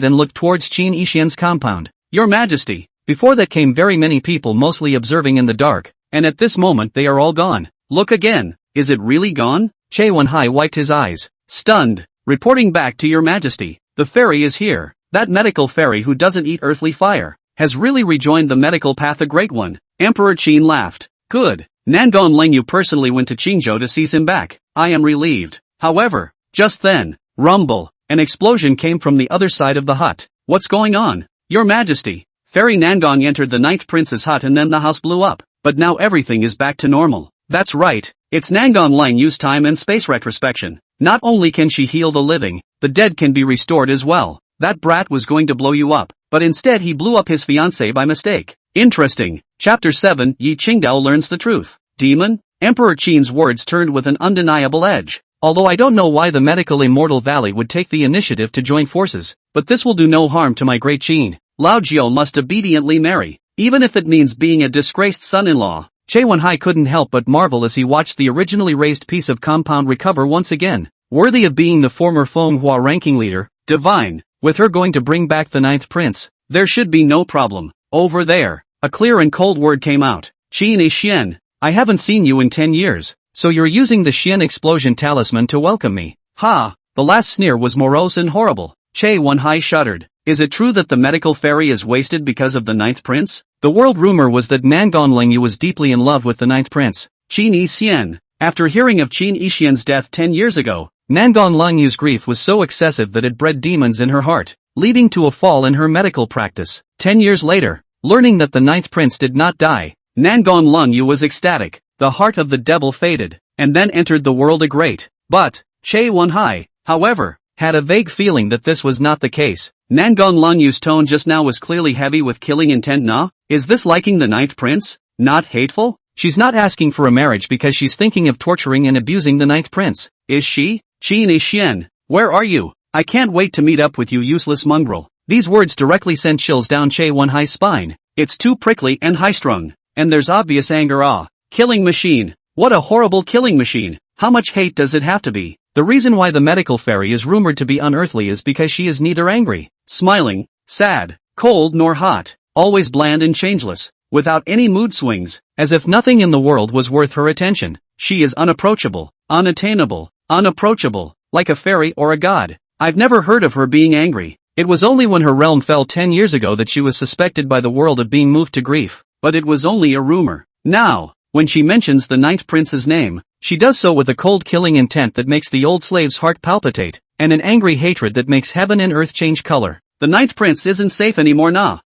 then looked towards Qin Yixian's compound. Your Majesty. Before that came very many people mostly observing in the dark, and at this moment they are all gone. Look again. Is it really gone? Che Wenhai wiped his eyes. Stunned. Reporting back to your Majesty. The fairy is here. That medical fairy who doesn't eat earthly fire has really rejoined the medical path, a great one. Emperor Qin laughed. Good. Nangon Lengyu personally went to Qingzhou to seize him back. I am relieved. However, just then, rumble, an explosion came from the other side of the hut. What's going on? Your Majesty. Fairy Nangong entered the 9th prince's hut and then the house blew up. But now everything is back to normal. That's right. It's Nangon Lengyu's time and space retrospection. Not only can she heal the living, the dead can be restored as well. That brat was going to blow you up, but instead he blew up his fiancée by mistake. Interesting. Chapter 7 Yi Qingdao learns the truth. Demon? Emperor Qin's words turned with an undeniable edge. Although I don't know why the medical immortal valley would take the initiative to join forces, but this will do no harm to my great Qin. Lao Jiao must obediently marry, even if it means being a disgraced son-in-law. Che Wenhai couldn't help but marvel as he watched the originally raised piece of compound recover once again. Worthy of being the former manhwa ranking leader, divine. With her going to bring back the 9th prince, there should be no problem. Over there, a clear and cold word came out. Qin Xian, I haven't seen you in 10 years, so you're using the Xian explosion talisman to welcome me. Ha! The last sneer was morose and horrible. Che Wenhai shuddered. Is it true that the medical fairy is wasted because of the 9th prince? The world rumor was that Nangon Lengyu was deeply in love with the 9th prince, Qin Yixian. After hearing of Qin Yixian's death 10 years ago, Nangon Lengyu's grief was so excessive that it bred demons in her heart, leading to a fall in her medical practice. 10 years later, learning that the 9th prince did not die, Nangon Lengyu was ecstatic. The heart of the devil faded, and then entered the world a great. But, Che Wenhai, however, had a vague feeling that this was not the case. Nangon Lengyu's tone just now was clearly heavy with killing intent. Is this liking the 9th prince? Not hateful? She's not asking for a marriage because she's thinking of torturing and abusing the 9th prince, is she? Qin Xian, where are you? I can't wait to meet up with you, useless mongrel. These words directly sent chills down Che Wenhai's spine. It's too prickly and high-strung. And there's obvious anger. Killing machine. What a horrible killing machine. How much hate does it have to be? The reason why the medical fairy is rumored to be unearthly is because she is neither angry, smiling, sad, cold nor hot, always bland and changeless, without any mood swings, as if nothing in the world was worth her attention. She is unapproachable, unattainable, unapproachable, like a fairy or a god. I've never heard of her being angry. It was only when her realm fell 10 years ago that she was suspected by the world of being moved to grief, but it was only a rumor. Now, when she mentions the 9th prince's name, she does so with a cold killing intent that makes the old slave's heart palpitate, and an angry hatred that makes heaven and earth change color. The 9th prince isn't safe anymore.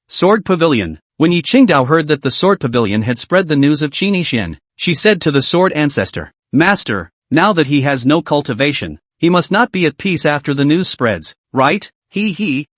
Sword Pavilion. When Yi Qingdao heard that the Sword Pavilion had spread the news of Qin Yixian, she said to the Sword Ancestor, Master, now that he has no cultivation, he must not be at peace after the news spreads, right?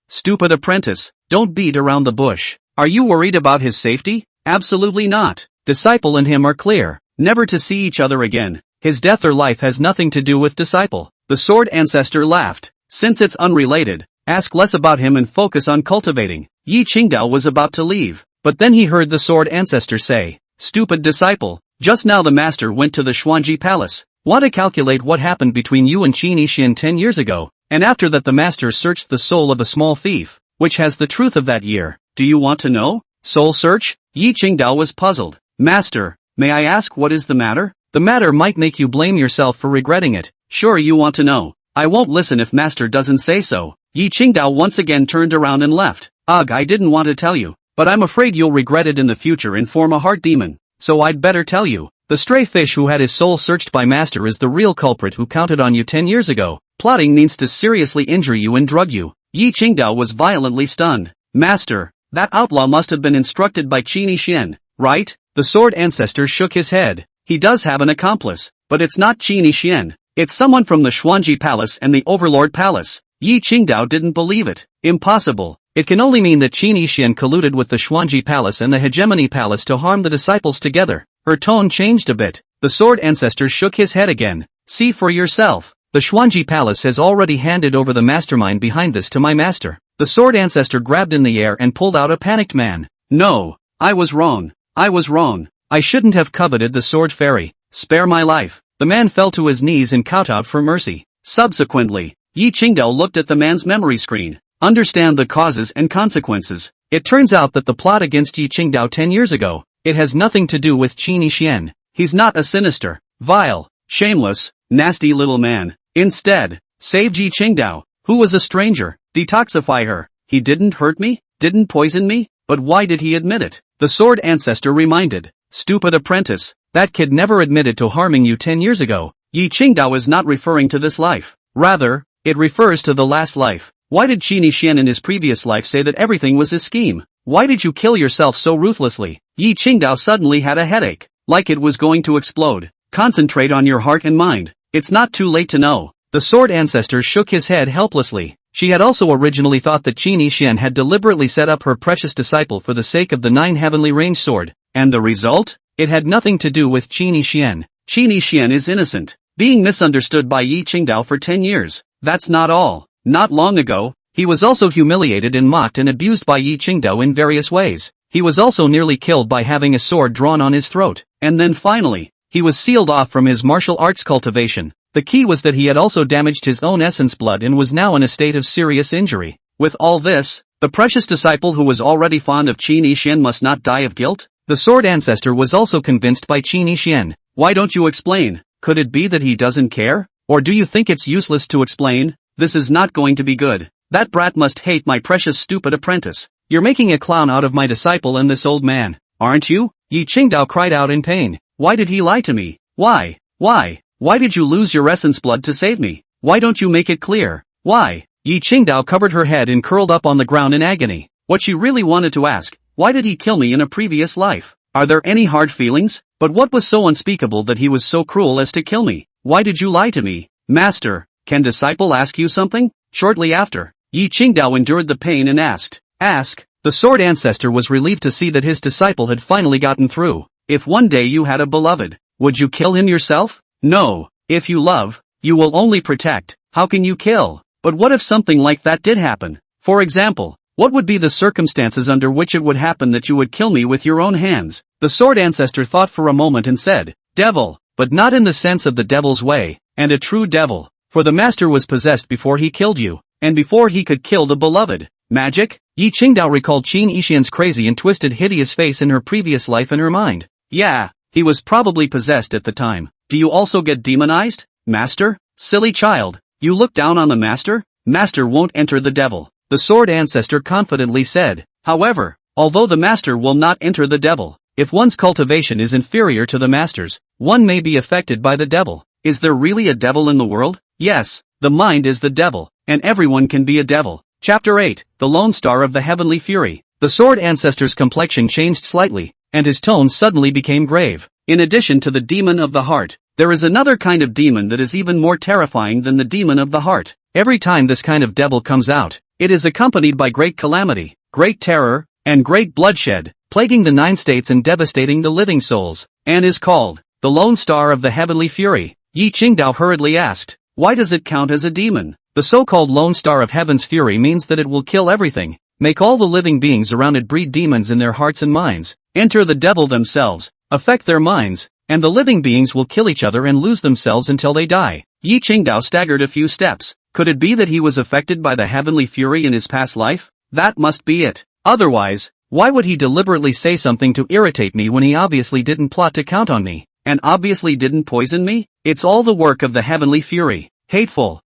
Stupid apprentice, don't beat around the bush. Are you worried about his safety? Absolutely not. Disciple and him are clear, never to see each other again. His death or life has nothing to do with Disciple. The Sword Ancestor laughed. Since it's unrelated, ask less about him and focus on cultivating. Yi Qingdao was about to leave, but then he heard the Sword Ancestor say, Stupid Disciple, just now the master went to the Xuanji Palace. Want to calculate what happened between you and Qin Yixian 10 years ago, and after that the master searched the soul of a small thief, which has the truth of that year. Do you want to know? Soul search? Yi Qingdao was puzzled. Master, may I ask what is the matter? The matter might make you blame yourself for regretting it. Sure, you want to know. I won't listen if master doesn't say so. Yi Qingdao once again turned around and left. Ugh, I didn't want to tell you, but I'm afraid you'll regret it in the future and form a heart demon. So I'd better tell you. The stray fish who had his soul searched by master is the real culprit who counted on you 10 years ago. Plotting means to seriously injure you and drug you. Yi Qingdao was violently stunned. Master, that outlaw must have been instructed by Qin Yixian, right? The Sword Ancestor shook his head. He does have an accomplice, but it's not Qin Yixian. It's someone from the Xuanji Palace and the Overlord Palace. Yi Qingdao didn't believe it. Impossible. It can only mean that Qin Yixian colluded with the Xuanji Palace and the Hegemony Palace to harm the disciples together. Her tone changed a bit. The Sword Ancestor shook his head again. See for yourself. The Xuanji Palace has already handed over the mastermind behind this to my master. The Sword Ancestor grabbed in the air and pulled out a panicked man. No, I was wrong. I was wrong. I shouldn't have coveted the Sword Fairy. Spare my life. The man fell to his knees and kowtowed for mercy. Subsequently, Yi Qingdao looked at the man's memory screen. Understand the causes and consequences. It turns out that the plot against Yi Qingdao 10 years ago, it has nothing to do with Qin Yixian. He's not a sinister, vile, shameless, nasty little man. Instead, saved Yi Qingdao, who was a stranger. Detoxify her. He didn't hurt me, didn't poison me, but why did he admit it? The Sword Ancestor reminded. Stupid apprentice, that kid never admitted to harming you 10 years ago. Yi Qingdao is not referring to this life. Rather, it refers to the last life. Why did Qin Yixian in his previous life say that everything was his scheme? Why did you kill yourself so ruthlessly? Yi Qingdao suddenly had a headache, like it was going to explode. Concentrate on your heart and mind. It's not too late to know. The Sword Ancestor shook his head helplessly. She had also originally thought that Qin Yixian had deliberately set up her precious disciple for the sake of the 9 heavenly range sword. And the result? It had nothing to do with Qin Yixian. Qin Yixian is innocent, being misunderstood by Yi Qingdao for 10 years. That's not all. Not long ago, he was also humiliated and mocked and abused by Yi Qingdao in various ways. He was also nearly killed by having a sword drawn on his throat. And then finally, he was sealed off from his martial arts cultivation. The key was that he had also damaged his own essence blood and was now in a state of serious injury. With all this, the precious disciple who was already fond of Qin Yixian must not die of guilt? The Sword Ancestor was also convinced by Qin Yixian. Why don't you explain? Could it be that he doesn't care? Or do you think it's useless to explain? This is not going to be good. That brat must hate my precious stupid apprentice. You're making a clown out of my disciple and this old man, aren't you? Yi Qingdao cried out in pain. Why did he lie to me? Why? Why did you lose your essence blood to save me? Why don't you make it clear? Why? Yi Qingdao covered her head and curled up on the ground in agony. What she really wanted to ask, why did he kill me in a previous life? Are there any hard feelings? But what was so unspeakable that he was so cruel as to kill me? Why did you lie to me? Master, can disciple ask you something? Shortly after, Yi Qingdao endured the pain and asked. Ask. The Sword Ancestor was relieved to see that his disciple had finally gotten through. If one day you had a beloved, would you kill him yourself? No. If you love, you will only protect. How can you kill? But what if something like that did happen? For example, what would be the circumstances under which it would happen that you would kill me with your own hands? The Sword Ancestor thought for a moment and said, Devil, but not in the sense of the devil's way, and a true devil, for the master was possessed before he killed you, and before he could kill the beloved. Magic? Yi Qingdao recalled Qin Yixian's crazy and twisted hideous face in her previous life in her mind. Yeah, he was probably possessed at the time. Do you also get demonized? Master? Silly child, you look down on the master? Master won't enter the devil, the Sword Ancestor confidently said. However, although the master will not enter the devil, if one's cultivation is inferior to the master's, one may be affected by the devil. Is there really a devil in the world? Yes, the mind is the devil, and everyone can be a devil. Chapter 8, The Lone Star of the Heavenly Fury. The Sword Ancestor's complexion changed slightly, and his tone suddenly became grave. In addition to the demon of the heart, there is another kind of demon that is even more terrifying than the demon of the heart. Every time this kind of devil comes out, it is accompanied by great calamity, great terror, and great bloodshed, plaguing the 9 states and devastating the living souls, and is called the Lone Star of the Heavenly Fury. Yi Qingdao hurriedly asked, why does it count as a demon? The so-called Lone Star of Heaven's Fury means that it will kill everything, make all the living beings around it breed demons in their hearts and minds, enter the devil themselves, affect their minds, and the living beings will kill each other and lose themselves until they die. Yi Qingdao staggered a few steps. Could it be that he was affected by the heavenly fury in his past life? That must be it. Otherwise, why would he deliberately say something to irritate me when he obviously didn't plot to count on me, and obviously didn't poison me? It's all the work of the heavenly fury. Hateful.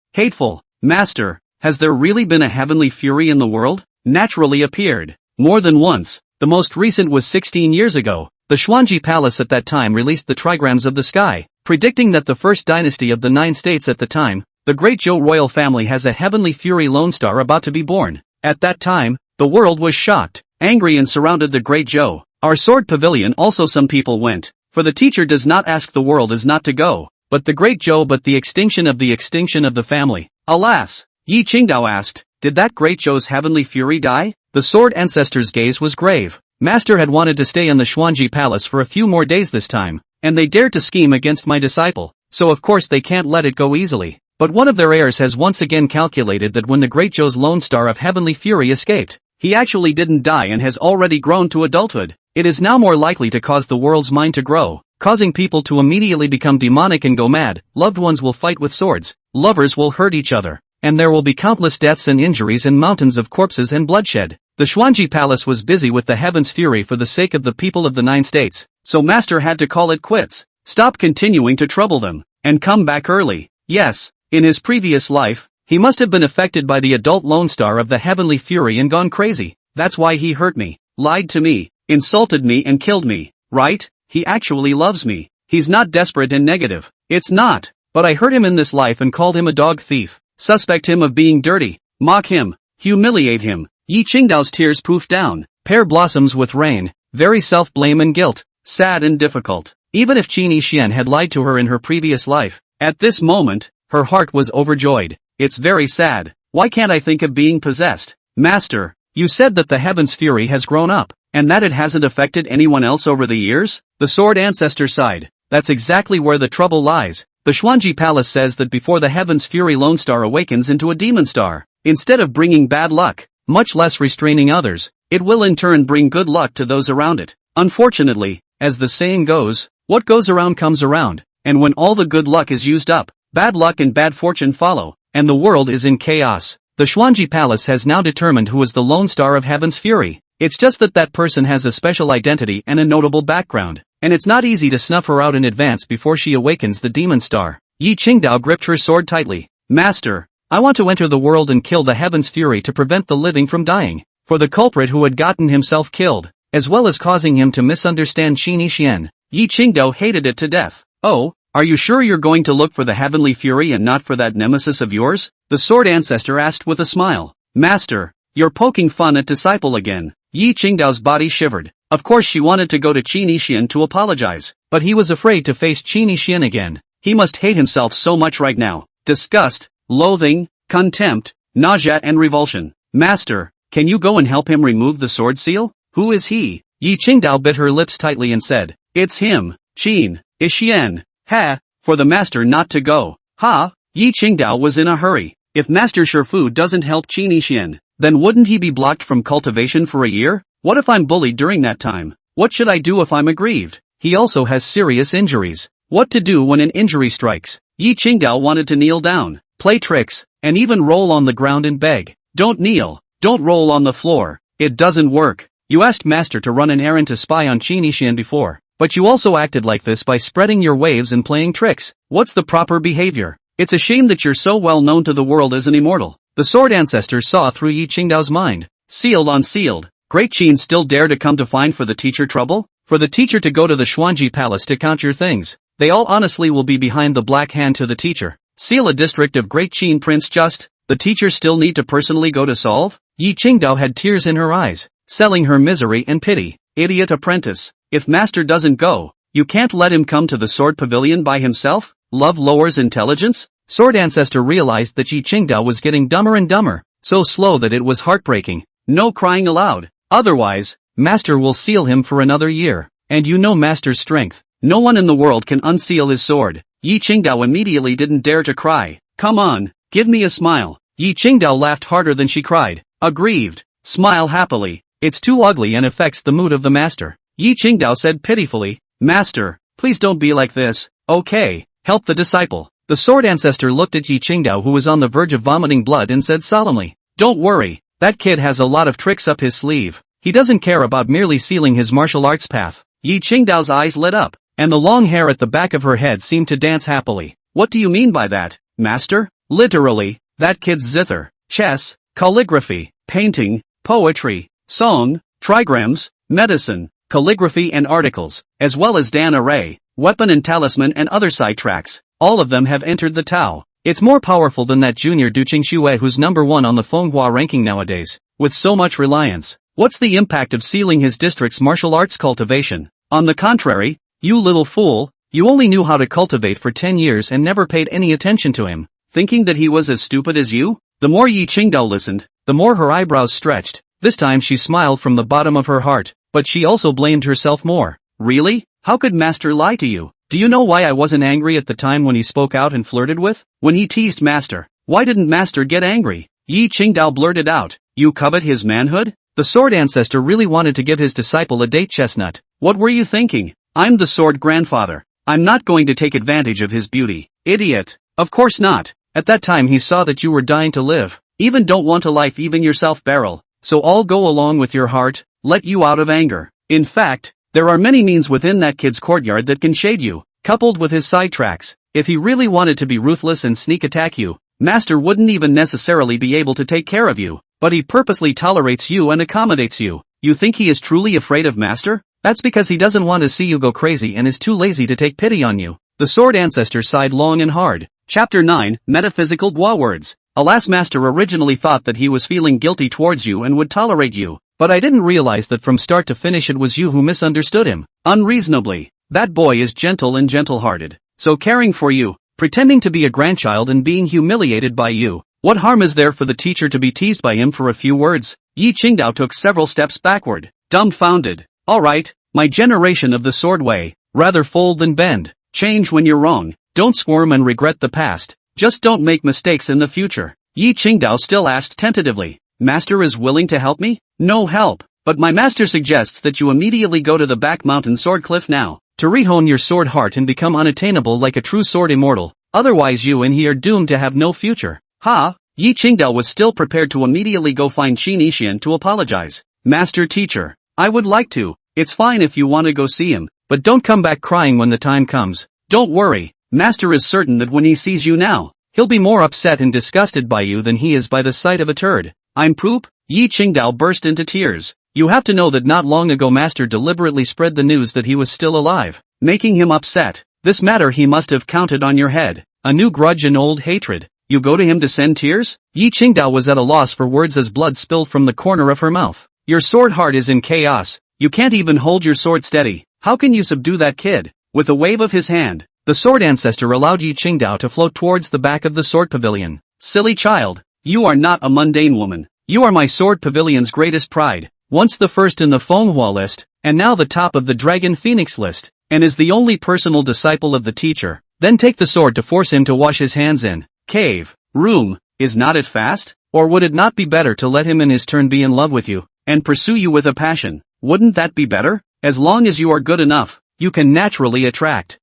Master, has there really been a heavenly fury in the world? Naturally appeared. More than once. The most recent was 16 years ago. The Xuanji Palace at that time released the trigrams of the sky, predicting that the first dynasty of the 9 states at the time, the Great Zhou royal family, has a heavenly fury Lone Star about to be born. At that time, the world was shocked, angry, and surrounded the Great Zhou. Our sword pavilion also some people went, for the teacher does not ask, the world is not to go, but the Great Zhou, but the extinction of the family. Alas! Yi Qingdao asked, did that Great Zhou's heavenly fury die? The Sword Ancestor's gaze was grave. Master had wanted to stay in the Xuanji Palace for a few more days this time, and they dared to scheme against my disciple, so of course they can't let it go easily. But one of their heirs has once again calculated that when the great Joe's lone star of heavenly fury escaped, he actually didn't die and has already grown to adulthood. It is now more likely to cause the world's mind to grow, causing people to immediately become demonic and go mad. Loved ones will fight with swords, lovers will hurt each other, and there will be countless deaths and injuries and mountains of corpses and bloodshed. The Xuanji Palace was busy with the heaven's fury for the sake of the people of the 9 states, so Master had to call it quits. Stop continuing to trouble them, and come back early. Yes, in his previous life, he must have been affected by the adult lone star of the heavenly fury and gone crazy. That's why he hurt me, lied to me, insulted me and killed me, right? He actually loves me. He's not desperate and negative. It's not. But I hurt him in this life and called him a dog thief, suspect him of being dirty, mock him, humiliate him. Yi Qingdao's tears poofed down. Pear blossoms with rain, very self-blame and guilt, sad and difficult. Even if Qin Yixian had lied to her in her previous life, at this moment, her heart was overjoyed. It's very sad. Why can't I think of being possessed? Master, you said that the heaven's fury has grown up, and that it hasn't affected anyone else over the years? The Sword Ancestor sighed. That's exactly where the trouble lies. The Xuanji Palace says that before the heaven's fury lone star awakens into a demon star, instead of bringing bad luck, much less restraining others, it will in turn bring good luck to those around it. Unfortunately, as the saying goes, what goes around comes around, and when all the good luck is used up, bad luck and bad fortune follow, and the world is in chaos. The Xuanji Palace has now determined who is the lone star of heaven's fury. It's just that that person has a special identity and a notable background, and it's not easy to snuff her out in advance before she awakens the demon star. Yi Qingdao gripped her sword tightly. Master, I want to enter the world and kill the heaven's fury to prevent the living from dying. For the culprit who had gotten himself killed, as well as causing him to misunderstand Qin Yixian. Yi Qingdao hated it to death. Oh, are you sure you're going to look for the heavenly fury and not for that nemesis of yours? The Sword Ancestor asked with a smile. Master, you're poking fun at disciple again. Yi Qingdao's body shivered. Of course she wanted to go to Qin Yixian to apologize, but he was afraid to face Qin Yixian again. He must hate himself so much right now. Disgust, loathing, contempt, nausea and revulsion. Master, can you go and help him remove the sword seal? Who is he? Yi Qingdao bit her lips tightly and said, It's him, Qin Yixian. Ha, for the master not to go. Ha, Yi Qingdao was in a hurry. If Master Shifu doesn't help Qin Yixian, then wouldn't he be blocked from cultivation for a year? What if I'm bullied during that time? What should I do if I'm aggrieved? He also has serious injuries. What to do when an injury strikes? Yi Qingdao wanted to kneel down, play tricks, and even roll on the ground and beg. Don't kneel, don't roll on the floor. It doesn't work. You asked Master to run an errand to spy on Qin Yixian before, but you also acted like this by spreading your waves and playing tricks. What's the proper behavior? It's a shame that you're so well known to the world as an immortal. The Sword Ancestor saw through Yi Qingdao's mind. Sealed on sealed. Great Qin still dare to come to find for the teacher trouble? For the teacher to go to the Xuanji Palace to count your things. They all honestly will be behind the black hand to the teacher. Seal a district of Great Qin Prince just? The teacher still need to personally go to solve? Yi Qingdao had tears in her eyes, selling her misery and pity. Idiot apprentice. If Master doesn't go, you can't let him come to the Sword Pavilion by himself? Love lowers intelligence? Sword Ancestor realized that Yi Qingdao was getting dumber and dumber, so slow that it was heartbreaking. No crying aloud. Otherwise, Master will seal him for another year. And you know Master's strength. No one in the world can unseal his sword. Yi Qingdao immediately didn't dare to cry. Come on, give me a smile. Yi Qingdao laughed harder than she cried. Aggrieved. Smile happily. It's too ugly and affects the mood of the master. Yi Qingdao said pitifully. Master, please don't be like this. Okay, help the disciple. The Sword Ancestor looked at Yi Qingdao who was on the verge of vomiting blood and said solemnly. Don't worry, that kid has a lot of tricks up his sleeve. He doesn't care about merely sealing his martial arts path. Yi Qingdao's eyes lit up, and the long hair at the back of her head seemed to dance happily. What do you mean by that, Master? Literally, that kid's zither, chess, calligraphy, painting, poetry, song, trigrams, medicine, calligraphy and articles, as well as Dan array, weapon and talisman and other sidetracks. All of them have entered the Tao. It's more powerful than that junior Du Qingxue who's number 1 on the Fenghua ranking nowadays, with so much reliance. What's the impact of sealing his district's martial arts cultivation? On the contrary, you little fool, you only knew how to cultivate for 10 years and never paid any attention to him, thinking that he was as stupid as you? The more Yi Qingdao listened, the more her eyebrows stretched. This time she smiled from the bottom of her heart, but she also blamed herself more. Really? How could Master lie to you? Do you know why I wasn't angry at the time when he spoke out and flirted with? When he teased Master. Why didn't Master get angry? Yi Qingdao blurted out. You covet his manhood? The Sword Ancestor really wanted to give his disciple a date chestnut. What were you thinking? I'm the Sword Grandfather. I'm not going to take advantage of his beauty. Idiot. Of course not. At that time he saw that you were dying to live. Even don't want a life even yourself barrel. So I'll go along with your heart, let you out of anger. In fact, there are many means within that kid's courtyard that can shade you, coupled with his sidetracks. If he really wanted to be ruthless and sneak attack you, Master wouldn't even necessarily be able to take care of you, but he purposely tolerates you and accommodates you. You think he is truly afraid of Master? That's because he doesn't want to see you go crazy and is too lazy to take pity on you. The Sword Ancestor sighed long and hard. Chapter 9, Metaphysical Dwa Words. Alas, Master originally thought that he was feeling guilty towards you and would tolerate you, but I didn't realize that from start to finish it was you who misunderstood him. Unreasonably. That boy is gentle and gentle-hearted. So caring for you, pretending to be a grandchild and being humiliated by you. What harm is there for the teacher to be teased by him for a few words? Yi Qingdao took several steps backward, dumbfounded. Alright, my generation of the sword way, rather fold than bend. Change when you're wrong, don't squirm and regret the past, just don't make mistakes in the future. Yi Qingdao still asked tentatively, Master is willing to help me? No help, but my master suggests that you immediately go to the back mountain sword cliff now, to rehone your sword heart and become unattainable like a true sword immortal, otherwise you and he are doomed to have no future. Ha! Yi Qingdao was still prepared to immediately go find Qin Yixian to apologize. Master teacher, I would like to. It's fine if you want to go see him, but don't come back crying when the time comes. Don't worry, Master is certain that when he sees you now, he'll be more upset and disgusted by you than he is by the sight of a turd. I'm poop? Yi Qingdao burst into tears. You have to know that not long ago Master deliberately spread the news that he was still alive, making him upset. This matter he must have counted on your head. A new grudge and old hatred. You go to him to send tears? Yi Qingdao was at a loss for words as blood spilled from the corner of her mouth. Your sword heart is in chaos. You can't even hold your sword steady. How can you subdue that kid? With a wave of his hand, the Sword Ancestor allowed Yi Qingdao to float towards the back of the sword pavilion. Silly child, you are not a mundane woman. You are my sword pavilion's greatest pride, once the first in the manhwa list, and now the top of the Dragon Phoenix list, and is the only personal disciple of the teacher. Then take the sword to force him to wash his hands in. Cave, room, is not it fast? Or would it not be better to let him in his turn be in love with you, and pursue you with a passion? Wouldn't that be better? As long as you are good enough, you can naturally attract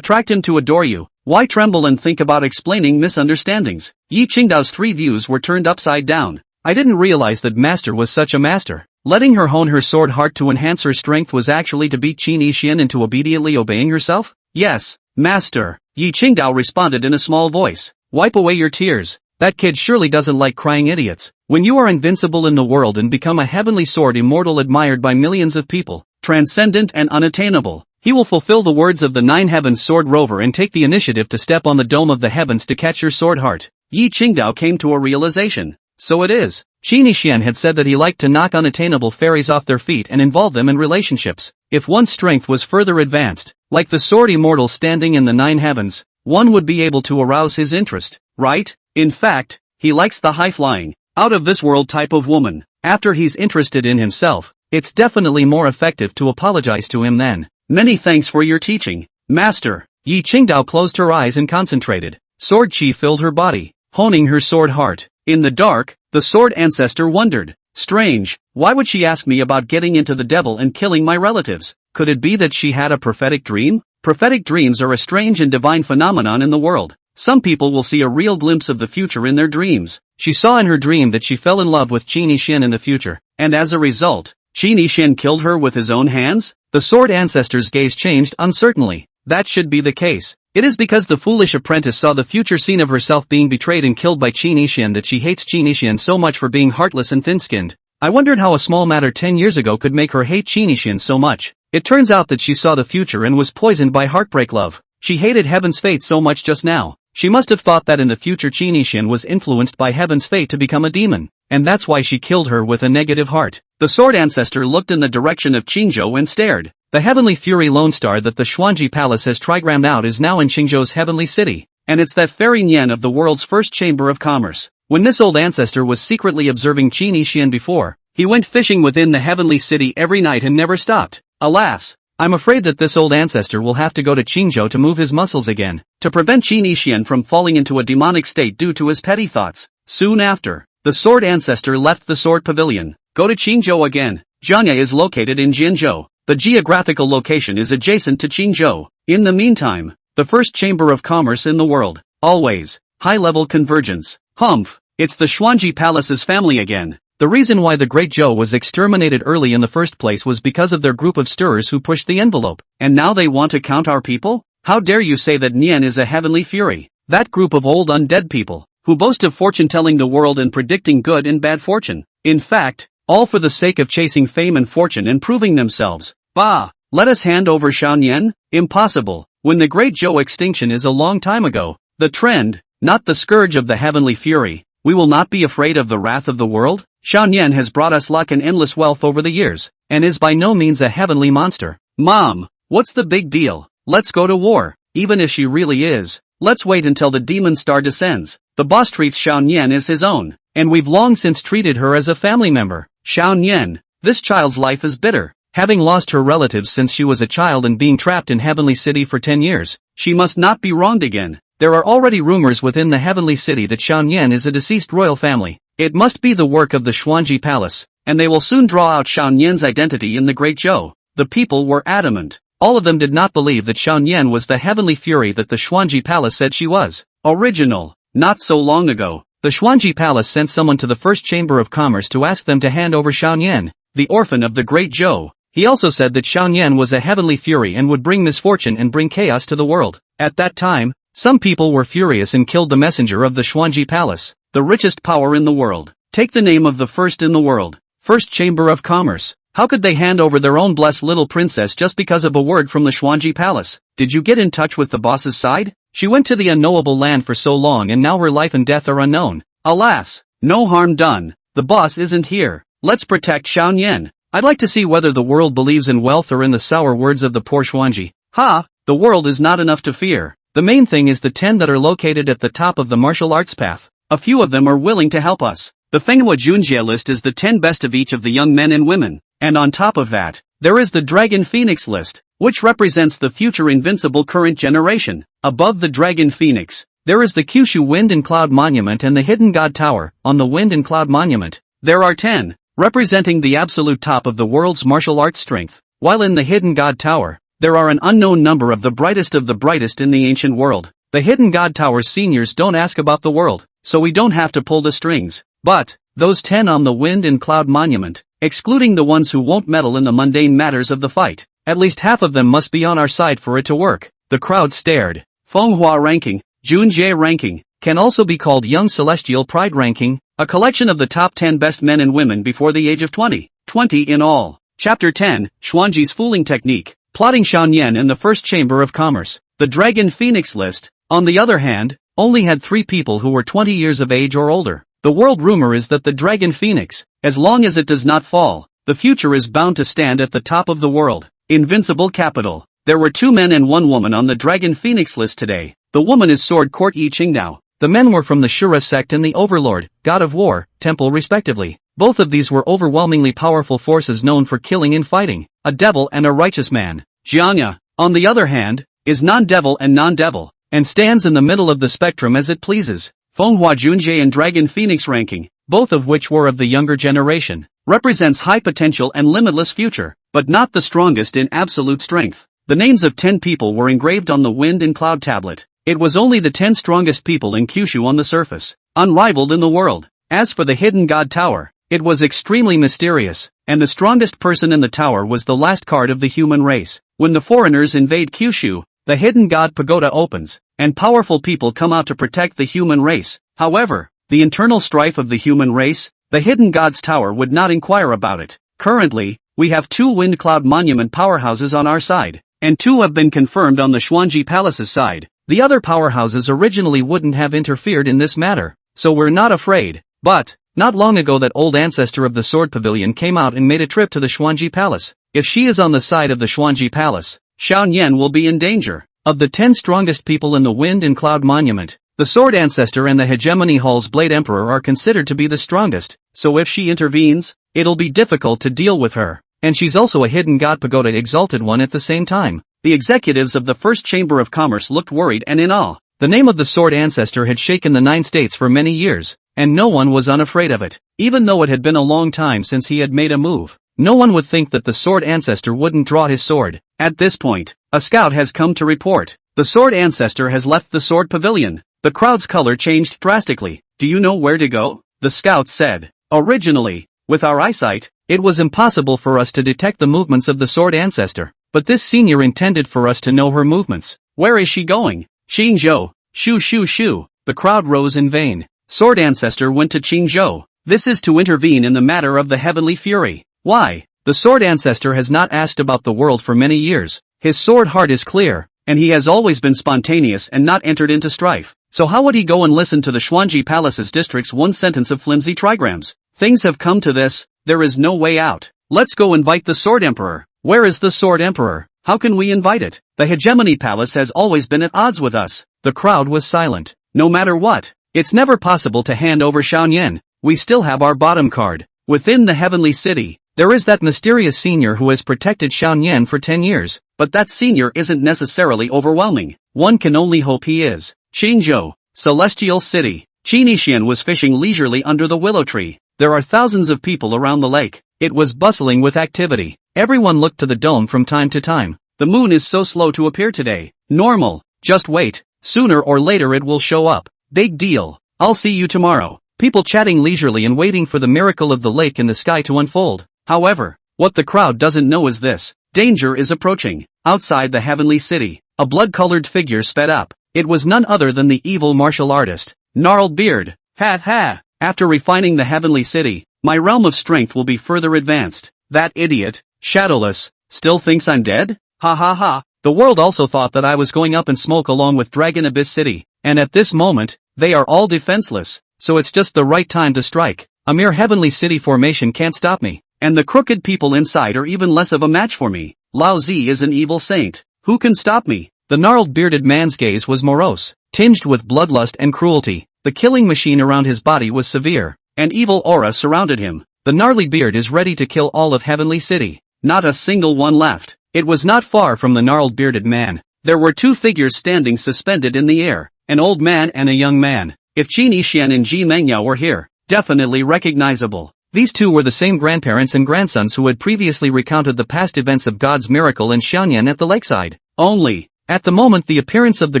him to adore you. Why tremble and think about explaining misunderstandings? Yi Qingdao's three views were turned upside down. I didn't realize that Master was such a master. Letting her hone her sword heart to enhance her strength was actually to beat Qin Yixian into obediently obeying herself? Yes, Master, Yi Qingdao responded in a small voice. Wipe away your tears. That kid surely doesn't like crying idiots. When you are invincible in the world and become a heavenly sword immortal admired by millions of people, transcendent and unattainable, he will fulfill the words of the Nine Heavens sword rover and take the initiative to step on the dome of the heavens to catch your sword heart. Yi Qingdao came to a realization. So it is. Qin Yixian had said that he liked to knock unattainable fairies off their feet and involve them in relationships. If one's strength was further advanced, like the sword immortal standing in the Nine Heavens, one would be able to arouse his interest, right? In fact, he likes the high-flying, out-of-this-world type of woman. After he's interested in himself, it's definitely more effective to apologize to him then. Many thanks for your teaching, Master. Yi Qingdao closed her eyes and concentrated. Sword chi filled her body, honing her sword heart. In the dark, the Sword Ancestor wondered. Strange, why would she ask me about getting into the devil and killing my relatives? Could it be that she had a prophetic dream? Prophetic dreams are a strange and divine phenomenon in the world. Some people will see a real glimpse of the future in their dreams. She saw in her dream that she fell in love with Qin Yixian in the future, and as a result, Qin Yixian killed her with his own hands? The Sword Ancestor's gaze changed uncertainly. That should be the case. It is because the foolish apprentice saw the future scene of herself being betrayed and killed by Qin Yixian that she hates Qin Yixian so much for being heartless and thin-skinned. I wondered how a small matter 10 years ago could make her hate Qin Yixian so much. It turns out that she saw the future and was poisoned by heartbreak love. She hated Heaven's fate so much just now. She must have thought that in the future Qin Yixian was influenced by Heaven's fate to become a demon, and that's why she killed her with a negative heart. The Sword Ancestor looked in the direction of Qingzhou and stared. The heavenly fury Lone Star that the Xuanji Palace has trigrammed out is now in Qingzhou's heavenly city, and it's that fairy Nian of the world's first chamber of commerce. When this old ancestor was secretly observing Qin Yixian before, he went fishing within the heavenly city every night and never stopped. Alas, I'm afraid that this old ancestor will have to go to Qingzhou to move his muscles again, to prevent Qin Yixian from falling into a demonic state due to his petty thoughts. Soon after, the Sword Ancestor left the Sword Pavilion. Go to Qingzhou again. Jianye is located in Jinzhou. The geographical location is adjacent to Qingzhou. In the meantime, the first chamber of commerce in the world. Always. High-level convergence. Humph. It's the Xuanji Palace's family again. The reason why the Great Zhou was exterminated early in the first place was because of their group of stirrers who pushed the envelope. And now they want to count our people? How dare you say that Nian is a heavenly fury? That group of old undead people, who boast of fortune-telling the world and predicting good and bad fortune. In fact, all for the sake of chasing fame and fortune and proving themselves. Bah! Let us hand over Xiaonian? Impossible. When the Great Zhou extinction is a long time ago. The trend, not the scourge of the heavenly fury. We will not be afraid of the wrath of the world? Xiaonian has brought us luck and endless wealth over the years, and is by no means a heavenly monster. Mom, what's the big deal? Let's go to war, even if she really is. Let's wait until the demon star descends. The boss treats Xiaonian as his own, and we've long since treated her as a family member. Xiaonian, this child's life is bitter. Having lost her relatives since she was a child and being trapped in Heavenly City for 10 years, she must not be wronged again. There are already rumors within the Heavenly City that Xiaonian is a deceased royal family. It must be the work of the Xuanji Palace, and they will soon draw out Xiaonian's identity in the Great Zhou. The people were adamant. All of them did not believe that Xiaonian was the heavenly fury that the Xuanji Palace said she was. Original. Not so long ago, the Xuanji Palace sent someone to the First Chamber of Commerce to ask them to hand over Xiaonian, the orphan of the Great Zhou. He also said that Xiaonian was a heavenly fury and would bring misfortune and bring chaos to the world. At that time, some people were furious and killed the messenger of the Xuanji Palace, the richest power in the world. Take the name of the first in the world, First Chamber of Commerce. How could they hand over their own blessed little princess just because of a word from the Xuanji Palace? Did you get in touch with the boss's side? She went to the unknowable land for so long and now her life and death are unknown. Alas, no harm done. The boss isn't here. Let's protect Xiaonian. I'd like to see whether the world believes in wealth or in the sour words of the poor Xuanji. Ha! The world is not enough to fear. The main thing is the 10 that are located at the top of the martial arts path. A few of them are willing to help us. The Fenghua Junjie list is the 10 best of each of the young men and women. And on top of that, there is the Dragon Phoenix list, which represents the future invincible current generation. Above the Dragon Phoenix, there is the Kyushu Wind and Cloud Monument and the Hidden God Tower. On the Wind and Cloud Monument, there are 10, representing the absolute top of the world's martial arts strength. While in the Hidden God Tower, there are an unknown number of the brightest in the ancient world. The Hidden God Tower's seniors don't ask about the world, so we don't have to pull the strings. But, those 10 on the Wind and Cloud Monument, excluding the ones who won't meddle in the mundane matters of the fight, at least half of them must be on our side for it to work. The crowd stared. Fenghua Ranking, Junjie Ranking, can also be called Young Celestial Pride Ranking, a collection of the top 10 best men and women before the age of 20. 20 in all. Chapter 10, Xuanji's Fooling Technique, Plotting Xiaonian in the First Chamber of Commerce. The Dragon Phoenix list, on the other hand, only had 3 people who were 20 years of age or older. The world rumor is that the Dragon Phoenix, as long as it does not fall, the future is bound to stand at the top of the world. Invincible Capital. There were 2 men and 1 woman on the Dragon Phoenix list today. The woman is Sword Court Yi Qingdao. The men were from the Shura sect and the Overlord, God of War, temple respectively. Both of these were overwhelmingly powerful forces known for killing and fighting, a devil and a righteous man. Jianya, on the other hand, is non-devil and non-devil, and stands in the middle of the spectrum as it pleases. Fenghua Junjie and Dragon Phoenix Ranking, both of which were of the younger generation, represents high potential and limitless future, but not the strongest in absolute strength. The names of 10 people were engraved on the Wind and Cloud tablet. It was only the 10 strongest people in Kyushu on the surface, unrivaled in the world. As for the Hidden God Tower, it was extremely mysterious, and the strongest person in the tower was the last card of the human race. When the foreigners invade Kyushu, the Hidden God Pagoda opens, and powerful people come out to protect the human race. However, the internal strife of the human race, the Hidden God's Tower would not inquire about it. Currently, we have 2 Wind Cloud Monument powerhouses on our side, and 2 have been confirmed on the Xuanji Palace's side. The other powerhouses originally wouldn't have interfered in this matter, so we're not afraid. But, not long ago that old ancestor of the Sword Pavilion came out and made a trip to the Xuanji Palace. If she is on the side of the Xuanji Palace, Xiaonian will be in danger. Of the 10 strongest people in the Wind and Cloud Monument, the Sword Ancestor and the Hegemony Hall's Blade Emperor are considered to be the strongest, so if she intervenes, it'll be difficult to deal with her. and she's also a hidden god pagoda exalted one at the same time. The executives of the First Chamber of Commerce looked worried and in awe. The name of the Sword Ancestor had shaken the 9 states for many years, and no one was unafraid of it. Even though it had been a long time since he had made a move, no one would think that the Sword Ancestor wouldn't draw his sword. At this point, a scout has come to report. The Sword Ancestor has left the Sword Pavilion. The crowd's color changed drastically. Do you know where to go? The scout said. Originally, with our eyesight, it was impossible for us to detect the movements of the Sword Ancestor, but this senior intended for us to know her movements. Where is she going? Qingzhou. Shoo shoo shoo. The crowd rose in vain. Sword Ancestor went to Qingzhou. This is to intervene in the matter of the heavenly fury. Why? The Sword Ancestor has not asked about the world for many years. His sword heart is clear, and he has always been spontaneous and not entered into strife. So how would he go and listen to the Xuanji Palace's district's one sentence of flimsy trigrams? Things have come to this, there is no way out. Let's go invite the Sword Emperor. Where is the Sword Emperor? How can we invite it? The Hegemony Palace has always been at odds with us. The crowd was silent. No matter what, it's never possible to hand over Xiaoyan. We still have our bottom card. Within the Heavenly City, there is that mysterious senior who has protected Xiaoyan for 10 years, but that senior isn't necessarily overwhelming. One can only hope he is. Qingzhou, Celestial City. Qin Yixian was fishing leisurely under the willow tree. There are thousands of people around the lake. It was bustling with activity. Everyone looked to the dome from time to time. The moon is so slow to appear today. Normal. Just wait. Sooner or later it will show up. Big deal. I'll see you tomorrow. People chatting leisurely and waiting for the miracle of the lake in the sky to unfold. However, what the crowd doesn't know is this. Danger is approaching. Outside the Heavenly City, a blood-colored figure sped up. It was none other than the evil martial artist. Gnarled beard. Ha ha. After refining the Heavenly City, my realm of strength will be further advanced. That idiot, Shadowless, still thinks I'm dead? Ha ha ha. The world also thought that I was going up in smoke along with Dragon Abyss City, and at this moment, they are all defenseless, so it's just the right time to strike. A mere Heavenly City formation can't stop me, and the crooked people inside are even less of a match for me. Lao Zi is an evil saint. Who can stop me? The gnarled bearded man's gaze was morose, tinged with bloodlust and cruelty. The killing machine around his body was severe. An evil aura surrounded him. The gnarly beard is ready to kill all of Heavenly City. Not a single one left. It was not far from the gnarled bearded man. There were 2 figures standing suspended in the air, an old man and a young man. If Qin Yixian and Ji Mengyao were here, definitely recognizable. These 2 were the same grandparents and grandsons who had previously recounted the past events of God's miracle in Xiaoyan at the lakeside. Only, at the moment the appearance of the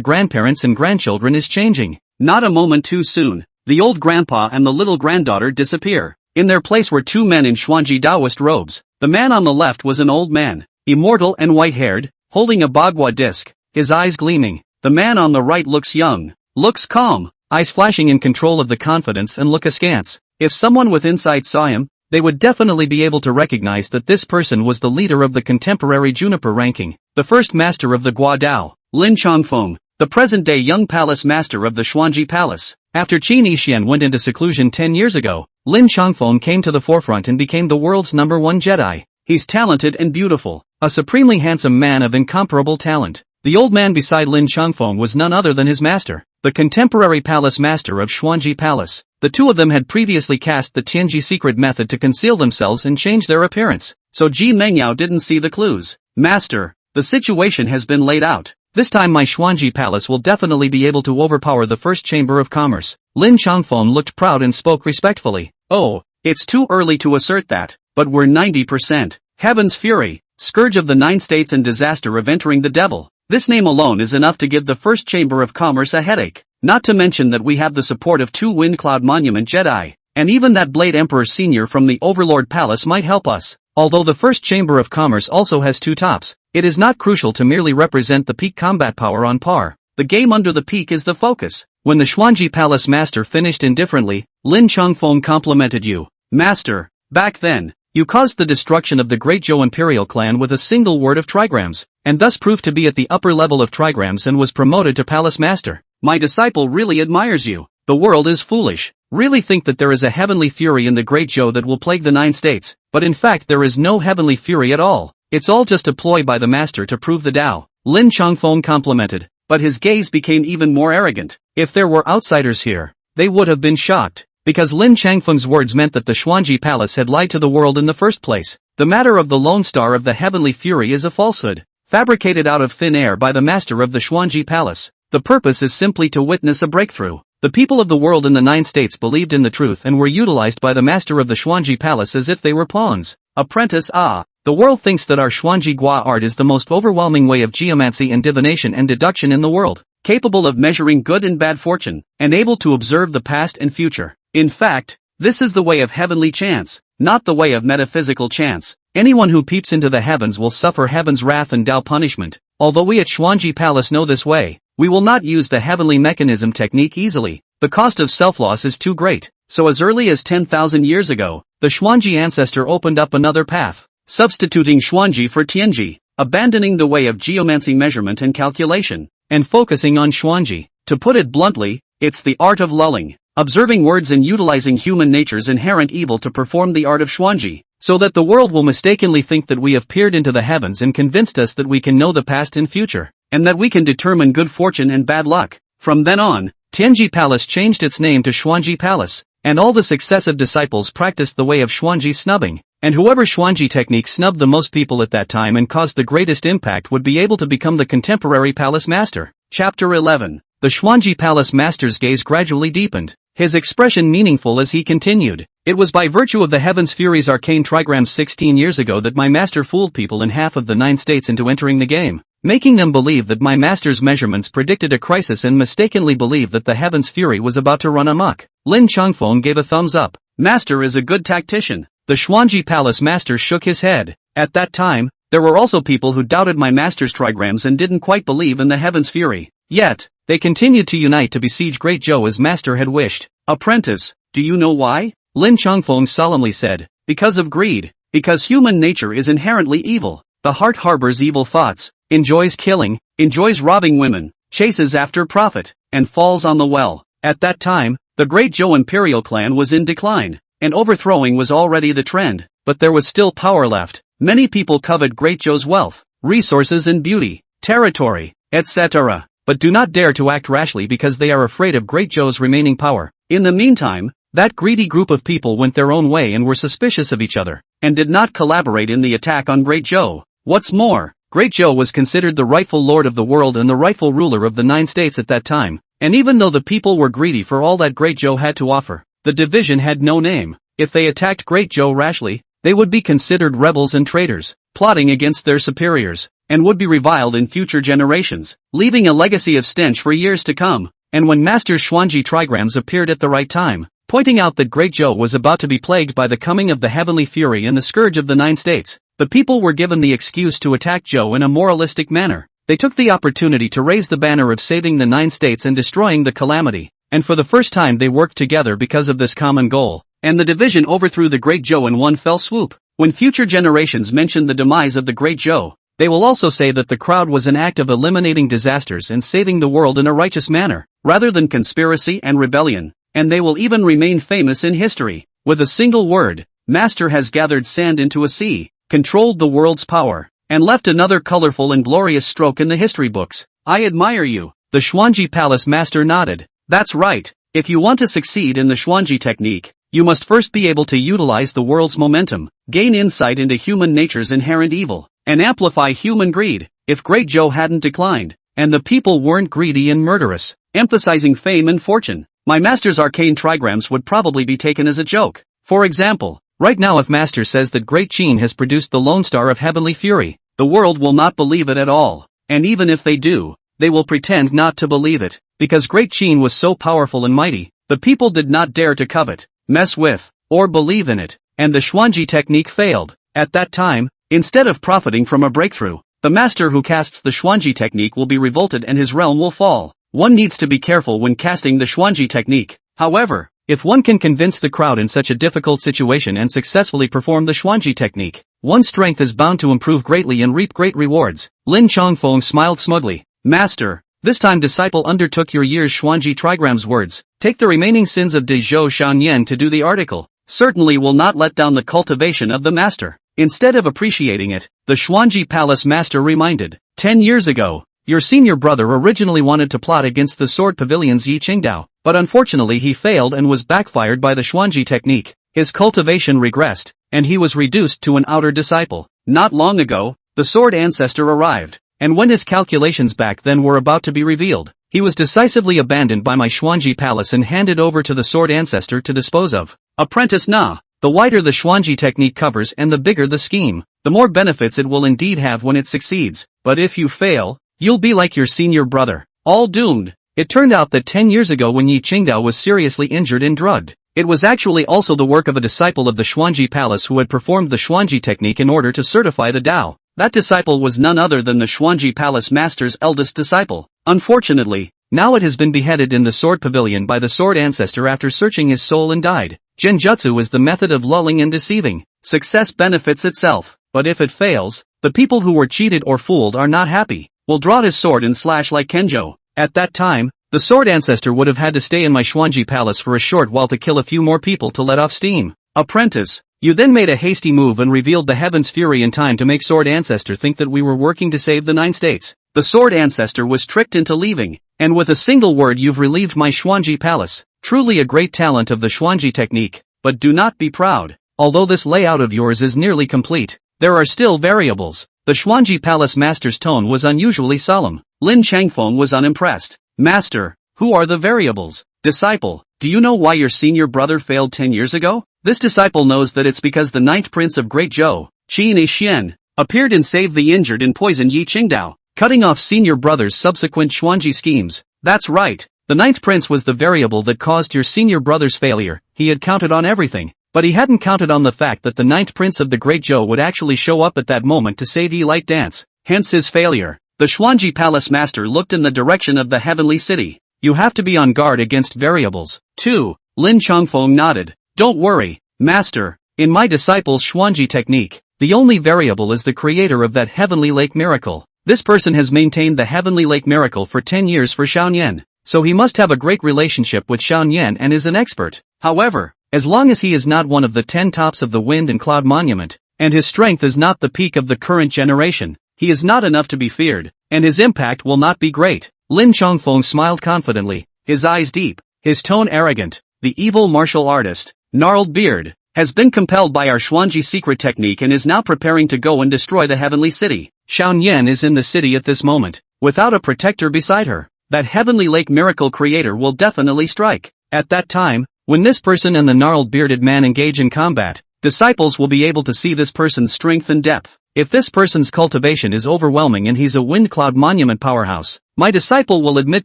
grandparents and grandchildren is changing. Not a moment too soon, the old grandpa and the little granddaughter disappear. In their place were 2 men in Xuanji Taoist robes. The man on the left was an old man, immortal and white-haired, holding a bagua disc, his eyes gleaming. The man on the right looks young, looks calm, eyes flashing in control of the confidence and look askance. If someone with insight saw him, they would definitely be able to recognize that this person was the leader of the contemporary Juniper ranking, the first master of the Gua Dao, Lin Chongfeng, the present-day young palace master of the Xuanji Palace. After Qin Yixian went into seclusion 10 years ago, Lin Chongfeng came to the forefront and became the world's #1 Jedi. He's talented and beautiful, a supremely handsome man of incomparable talent. The old man beside Lin Chongfeng was none other than his master, the contemporary palace master of Xuanji Palace. The 2 of them had previously cast the Tianji secret method to conceal themselves and change their appearance, so Ji Mengyao didn't see the clues. Master, the situation has been laid out. This time my Xuanji Palace will definitely be able to overpower the First Chamber of Commerce. Lin Chongfeng looked proud and spoke respectfully. Oh, it's too early to assert that, but we're 90%. Heaven's Fury, Scourge of the 9 States and Disaster of Entering the Devil. This name alone is enough to give the First Chamber of Commerce a headache. Not to mention that we have the support of 2 Windcloud Monument Jedi, and even that Blade Emperor Senior from the Overlord Palace might help us. Although the First Chamber of Commerce also has 2 tops, it is not crucial to merely represent the peak combat power on par. The game under the peak is the focus. When the Xuanji Palace Master finished indifferently, Lin Chongfeng complimented you. Master, back then, you caused the destruction of the Great Zhou Imperial clan with a single word of trigrams, and thus proved to be at the upper level of trigrams and was promoted to Palace Master. My disciple really admires you. The world is foolish. Really think that there is a heavenly fury in the Great Zhou that will plague the 9 states, but in fact there is no heavenly fury at all. It's all just a ploy by the master to prove the Tao. Lin Chongfeng complimented, but his gaze became even more arrogant. If there were outsiders here, they would have been shocked, because Lin Changfeng's words meant that the Xuanji Palace had lied to the world in the first place. The matter of the Lone Star of the Heavenly Fury is a falsehood, fabricated out of thin air by the master of the Xuanji Palace. The purpose is simply to witness a breakthrough. The people of the world in the 9 states believed in the truth and were utilized by the master of the Xuanji Palace as if they were pawns. Apprentice The world thinks that our Xuanji Gua art is the most overwhelming way of geomancy and divination and deduction in the world, capable of measuring good and bad fortune, and able to observe the past and future. In fact, this is the way of heavenly chance, not the way of metaphysical chance. Anyone who peeps into the heavens will suffer heaven's wrath and Tao punishment. Although we at Xuanji Palace know this way, we will not use the heavenly mechanism technique easily. The cost of self-loss is too great. So as early as 10,000 years ago, the Xuanji ancestor opened up another path, substituting Xuanji for Tianji, abandoning the way of geomancy measurement and calculation, and focusing on Xuanji. To put it bluntly, it's the art of lulling, observing words and utilizing human nature's inherent evil to perform the art of Xuanji, so that the world will mistakenly think that we have peered into the heavens and convinced us that we can know the past and future, and that we can determine good fortune and bad luck. From then on, Tianji Palace changed its name to Xuanji Palace, and all the successive disciples practiced the way of Xuanji snubbing, and whoever Xuanji technique snubbed the most people at that time and caused the greatest impact would be able to become the contemporary palace master. Chapter 11. The Xuanji Palace master's gaze gradually deepened, his expression meaningful as he continued. It was by virtue of the Heaven's Fury's arcane trigrams 16 years ago that my master fooled people in half of the 9 states into entering the game, making them believe that my master's measurements predicted a crisis and mistakenly believe that the Heaven's Fury was about to run amok. Lin Changfeng gave a thumbs up. Master is a good tactician. The Xuanji Palace master shook his head. At that time, there were also people who doubted my master's trigrams and didn't quite believe in the Heaven's Fury. Yet, they continued to unite to besiege Great Zhou as master had wished. Apprentice, do you know why? Lin Changfeng solemnly said. Because of greed. Because human nature is inherently evil. The heart harbors evil thoughts, enjoys killing, enjoys robbing women, chases after profit, and falls on the well. At that time, the Great Zhou imperial clan was in decline, and overthrowing was already the trend, but there was still power left. Many people covet Great Zhou's wealth, resources and beauty, territory, etc., but do not dare to act rashly because they are afraid of Great Zhou's remaining power. In the meantime, that greedy group of people went their own way and were suspicious of each other, and did not collaborate in the attack on Great Zhou. What's more, Great Zhou was considered the rightful lord of the world and the rightful ruler of the 9 states at that time, and even though the people were greedy for all that Great Zhou had to offer, the division had no name. If they attacked Great Zhou rashly, they would be considered rebels and traitors, plotting against their superiors, and would be reviled in future generations, leaving a legacy of stench for years to come. And when Master Xuanji trigrams appeared at the right time, pointing out that Great Zhou was about to be plagued by the coming of the Heavenly Fury and the scourge of the 9 states, the people were given the excuse to attack Zhou in a moralistic manner. They took the opportunity to raise the banner of saving the 9 states and destroying the calamity, and for the first time they worked together because of this common goal, and the division overthrew the Great Zhou in one fell swoop. When future generations mention the demise of the Great Zhou, they will also say that the crowd was an act of eliminating disasters and saving the world in a righteous manner, rather than conspiracy and rebellion, and they will even remain famous in history. With a single word, Master has gathered sand into a sea, controlled the world's power, and left another colorful and glorious stroke in the history books. I admire you. The Xuanji Palace Master nodded. That's right. If you want to succeed in the Xuanji technique, you must first be able to utilize the world's momentum, gain insight into human nature's inherent evil, and amplify human greed. If Great Zhou hadn't declined, and the people weren't greedy and murderous, emphasizing fame and fortune, my master's arcane trigrams would probably be taken as a joke. For example, right now if Master says that Great Qin has produced the Lone Star of Heavenly Fury, the world will not believe it at all, and even if they do, they will pretend not to believe it, because Great Qin was so powerful and mighty, the people did not dare to covet, mess with, or believe in it, and the Xuanji technique failed. At that time, instead of profiting from a breakthrough, the master who casts the Xuanji technique will be revolted and his realm will fall. One needs to be careful when casting the Xuanji technique. However, if one can convince the crowd in such a difficult situation and successfully perform the Xuanji technique, one's strength is bound to improve greatly and reap great rewards. Lin Changfeng smiled smugly. Master, this time disciple undertook your year's Xuanji trigrams words. Take the remaining sins of De Zhou Shanyan to do the article. Certainly will not let down the cultivation of the master. Instead of appreciating it, the Xuanji Palace Master reminded. 10 years ago, your senior brother originally wanted to plot against the Sword Pavilion's Yi Qingdao, but unfortunately he failed and was backfired by the Xuanji technique. His cultivation regressed, and he was reduced to an outer disciple. Not long ago, the Sword Ancestor arrived, and when his calculations back then were about to be revealed, he was decisively abandoned by my Xuanji Palace and handed over to the Sword Ancestor to dispose of. Apprentice Na. The wider the Xuanji technique covers and the bigger the scheme, the more benefits it will indeed have when it succeeds, but if you fail, you'll be like your senior brother, all doomed. It turned out that 10 years ago when Yi Qingdao was seriously injured and drugged, it was actually also the work of a disciple of the Xuanji Palace who had performed the Xuanji technique in order to certify the Dao. That disciple was none other than the Xuanji Palace Master's eldest disciple. Unfortunately, now it has been beheaded in the Sword Pavilion by the Sword Ancestor after searching his soul and died. Genjutsu is the method of lulling and deceiving. Success benefits itself, but if it fails, the people who were cheated or fooled are not happy, will draw his sword and slash like Kenjo. At that time, the Sword Ancestor would have had to stay in my Xuanji Palace for a short while to kill a few more people to let off steam. Apprentice, you then made a hasty move and revealed the Heaven's Fury in time to make Sword Ancestor think that we were working to save the 9 states. The Sword Ancestor was tricked into leaving, and with a single word you've relieved my Xuanji Palace. Truly a great talent of the Xuanji technique, but do not be proud. Although this layout of yours is nearly complete, there are still variables. The Xuanji Palace Master's tone was unusually solemn. Lin Changfeng was unimpressed. Master, who are the variables? Disciple, do you know why your senior brother failed 10 years ago? This disciple knows that it's because the 9th Prince of Great Zhou, Qin Xian, appeared and saved the injured and poisoned Yi Qingdao, cutting off senior brother's subsequent Xuanji schemes. That's right. The 9th Prince was the variable that caused your senior brother's failure. He had counted on everything, but he hadn't counted on the fact that the 9th Prince of the Great Zhou would actually show up at that moment to save Yi Light Dance. Hence his failure. The Xuanji Palace Master looked in the direction of the Heavenly City. You have to be on guard against variables. 2. Lin Changfeng nodded. Don't worry, Master. In my disciple's Xuanji technique, the only variable is the creator of that Heavenly Lake miracle. This person has maintained the Heavenly Lake miracle for 10 years for Xiaoyan, so he must have a great relationship with Xiaoyan and is an expert. However, as long as he is not one of the 10 tops of the Wind and Cloud Monument, and his strength is not the peak of the current generation, he is not enough to be feared, and his impact will not be great. Lin Changfeng smiled confidently, his eyes deep, his tone arrogant. The evil martial artist, Gnarled Beard, has been compelled by our Xuanji secret technique and is now preparing to go and destroy the Heavenly City. Xiaoyan is in the city at this moment, without a protector beside her. That Heavenly Lake miracle creator will definitely strike. At that time, when this person and the gnarled bearded man engage in combat, disciples will be able to see this person's strength and depth. If this person's cultivation is overwhelming and he's a Wind Cloud Monument powerhouse, my disciple will admit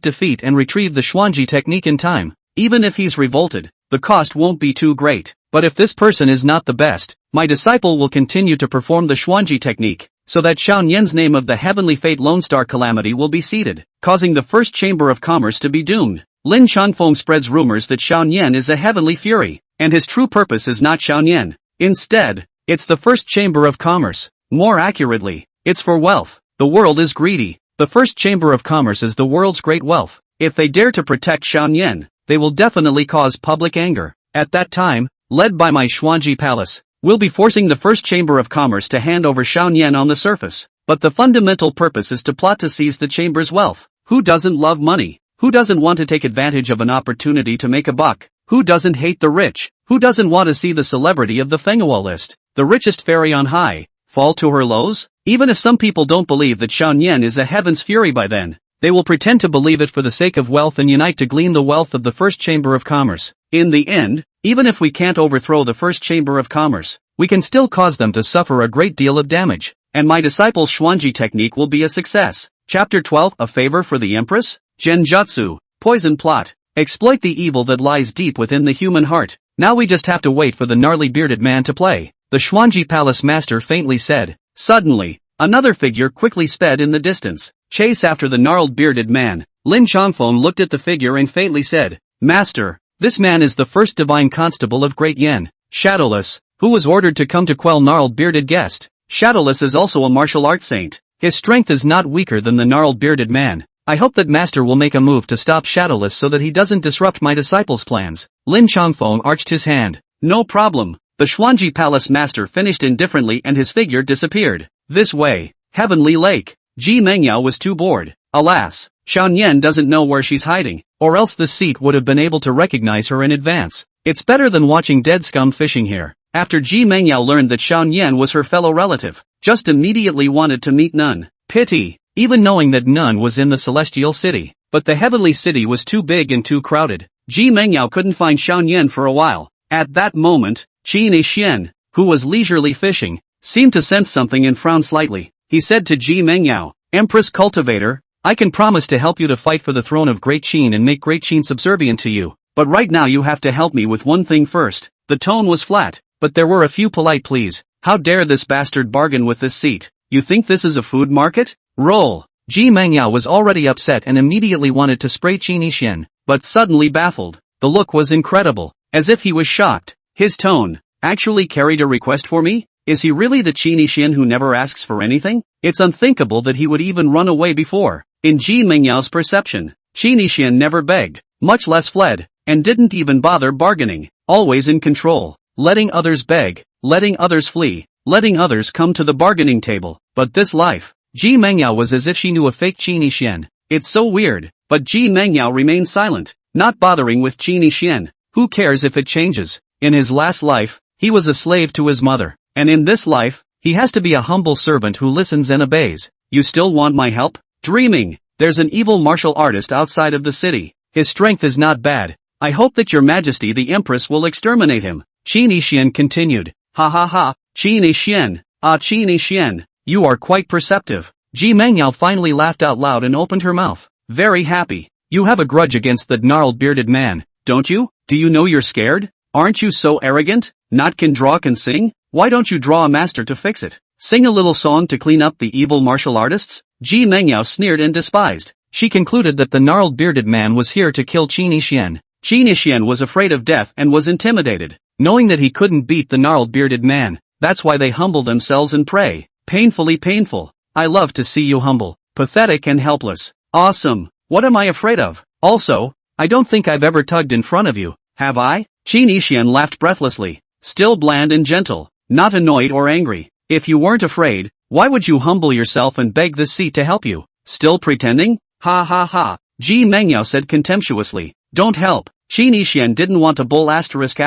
defeat and retrieve the Xuanji technique in time. Even if he's revolted, the cost won't be too great. But if this person is not the best, my disciple will continue to perform the Xuanji technique, so that Xiaoyan's name of the Heavenly Fate Lone Star Calamity will be seeded, causing the First Chamber of Commerce to be doomed. Lin Changfeng spreads rumors that Xiaoyan is a Heavenly Fury, and his true purpose is not Xiaoyan. Instead, it's the First Chamber of Commerce. More accurately, it's for wealth. The world is greedy. The First Chamber of Commerce is the world's great wealth. If they dare to protect Xiaoyan, they will definitely cause public anger. At that time, led by my Xuanji Palace, we'll be forcing the First Chamber of Commerce to hand over Xiaoyan on the surface. But the fundamental purpose is to plot to seize the chamber's wealth. Who doesn't love money? Who doesn't want to take advantage of an opportunity to make a buck? Who doesn't hate the rich? Who doesn't want to see the celebrity of the Fenghua list, the richest fairy on high, fall to her lows? Even if some people don't believe that Xiaoyan is a Heaven's Fury by then, they will pretend to believe it for the sake of wealth and unite to glean the wealth of the First Chamber of Commerce. In the end, even if we can't overthrow the First Chamber of Commerce, we can still cause them to suffer a great deal of damage, and my disciple's Xuanji technique will be a success. Chapter 12, A Favor for the Empress? Genjutsu, Poison Plot. Exploit the evil that lies deep within the human heart. Now we just have to wait for the gnarly bearded man to play, the Xuanji Palace Master faintly said. Suddenly, another figure quickly sped in the distance. Chase after the gnarled bearded man. Lin Changfeng looked at the figure and faintly said, Master, this man is the first divine constable of Great Yen, Shadowless, who was ordered to come to quell gnarled bearded guest. Shadowless is also a martial arts saint. His strength is not weaker than the gnarled bearded man. I hope that Master will make a move to stop Shadowless so that he doesn't disrupt my disciples' plans. Lin Changfeng arched his hand. No problem. The Xuanji Palace Master finished indifferently and his figure disappeared. This way. Heavenly Lake. Ji Mengyao was too bored. Alas, Xiaoyan doesn't know where she's hiding, or else the seat would have been able to recognize her in advance. It's better than watching dead scum fishing here. After Ji Mengyao learned that Xiao Nian was her fellow relative, just immediately wanted to meet Nun. Pity, even knowing that Nun was in the celestial city. But the heavenly city was too big and too crowded. Ji Mengyao couldn't find Xiao Nian for a while. At that moment, Qin Xian, who was leisurely fishing, seemed to sense something and frowned slightly. He said to Ji Mengyao, Empress Cultivator, I can promise to help you to fight for the throne of Great Qin and make Great Qin subservient to you. But right now you have to help me with one thing first. The tone was flat, but there were a few polite pleas. How dare this bastard bargain with this seat? You think this is a food market? Roll. Ji Mengyao was already upset and immediately wanted to spray Qin Yixian, but suddenly baffled. The look was incredible, as if he was shocked. His tone actually carried a request for me? Is he really the Qin Yixian who never asks for anything? It's unthinkable that he would even run away before. In Ji Mengyao's perception, Qin Yixian never begged, much less fled, and didn't even bother bargaining, always in control, letting others beg, letting others flee, letting others come to the bargaining table. But this life, Ji Mengyao was as if she knew a fake Qin Yixian. It's so weird, but Ji Mengyao remained silent, not bothering with Qin Yixian. Who cares if it changes? In his last life, he was a slave to his mother, and in this life, he has to be a humble servant who listens and obeys. You still want my help? Dreaming. There's an evil martial artist outside of the city. His strength is not bad. I hope that your majesty the empress will exterminate him. Qin Yixian continued. Ha ha ha, Qin Yixian, Qin Yixian, you are quite perceptive. Ji Mengyao finally laughed out loud and opened her mouth. Very happy. You have a grudge against that gnarled bearded man, don't you? Do you know you're scared? Aren't you so arrogant? Not can draw can sing? Why don't you draw a master to fix it? Sing a little song to clean up the evil martial artists? Ji Mengyao sneered and despised. She concluded that the gnarled bearded man was here to kill Qin Yixian. Qin Yixian was afraid of death and was intimidated, knowing that he couldn't beat the gnarled bearded man. That's why they humble themselves and pray. Painfully painful. I love to see you humble, pathetic and helpless. Awesome. What am I afraid of? Also, I don't think I've ever tugged in front of you, have I? Qin Yixian laughed breathlessly, still bland and gentle, not annoyed or angry. If you weren't afraid, why would you humble yourself and beg this seat to help you? Still pretending? Ha ha ha. Ji Mengyao said contemptuously. Don't help. Qin Yixian didn't want to bull asterisk.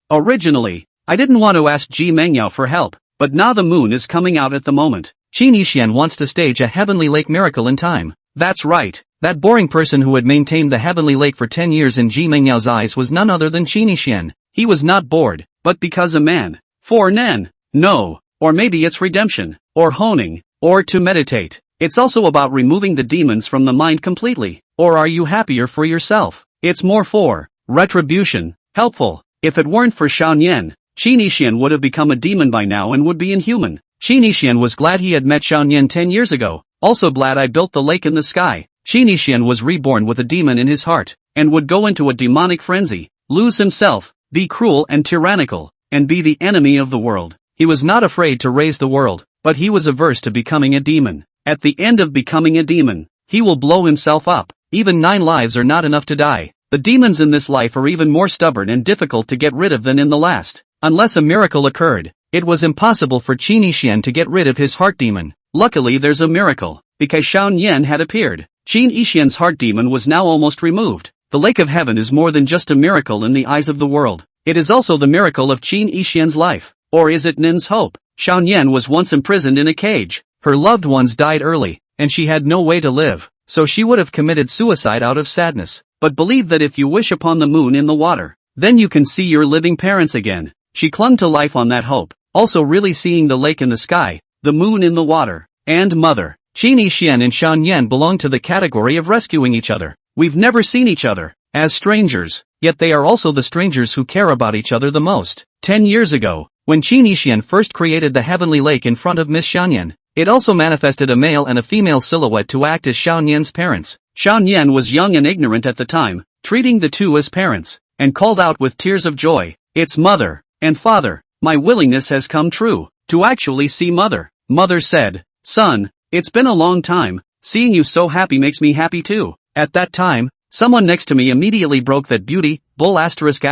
Originally, I didn't want to ask Ji Mengyao for help, but now the moon is coming out at the moment. Qin Yixian wants to stage a heavenly lake miracle in time. That's right. That boring person who had maintained the heavenly lake for 10 years in Ji Mengyao's eyes was none other than Qin Yixian. He was not bored, but because a man. For Nen. No. Or maybe it's redemption, or honing, or to meditate. It's also about removing the demons from the mind completely. Or are you happier for yourself? It's more for retribution, helpful. If it weren't for Xiao Nian, Qin Yixian would have become a demon by now and would be inhuman. Qin Yixian was glad he had met Xiao Nian 10 years ago, also glad I built the lake in the sky. Qin Yixian was reborn with a demon in his heart, and would go into a demonic frenzy, lose himself, be cruel and tyrannical, and be the enemy of the world. He was not afraid to raise the world, but he was averse to becoming a demon. At the end of becoming a demon, he will blow himself up. Even 9 lives are not enough to die. The demons in this life are even more stubborn and difficult to get rid of than in the last. Unless a miracle occurred, it was impossible for Qin Yixian to get rid of his heart demon. Luckily there's a miracle, because Xiao Nian had appeared. Qin Yixian's heart demon was now almost removed. The Lake of Heaven is more than just a miracle in the eyes of the world. It is also the miracle of Qin Yixian's life. Or is it Nin's hope? Xiao Nian was once imprisoned in a cage. Her loved ones died early, and she had no way to live, so she would have committed suicide out of sadness. But believe that if you wish upon the moon in the water, then you can see your living parents again. She clung to life on that hope, also really seeing the lake in the sky, the moon in the water, and mother. Qin Yixian and Xiao Nian belong to the category of rescuing each other. We've never seen each other, as strangers, yet they are also the strangers who care about each other the most. 10 years ago, when Qin Yixian first created the heavenly lake in front of Miss Xiao Nian, it also manifested a male and a female silhouette to act as Xiao Nian's parents. Xiao Nian was young and ignorant at the time, treating the two as parents, and called out with tears of joy, "It's mother and father, my willingness has come true, to actually see mother." Mother said, "Son, it's been a long time, seeing you so happy makes me happy too." At that time, someone next to me immediately broke that beauty, bull asterisk.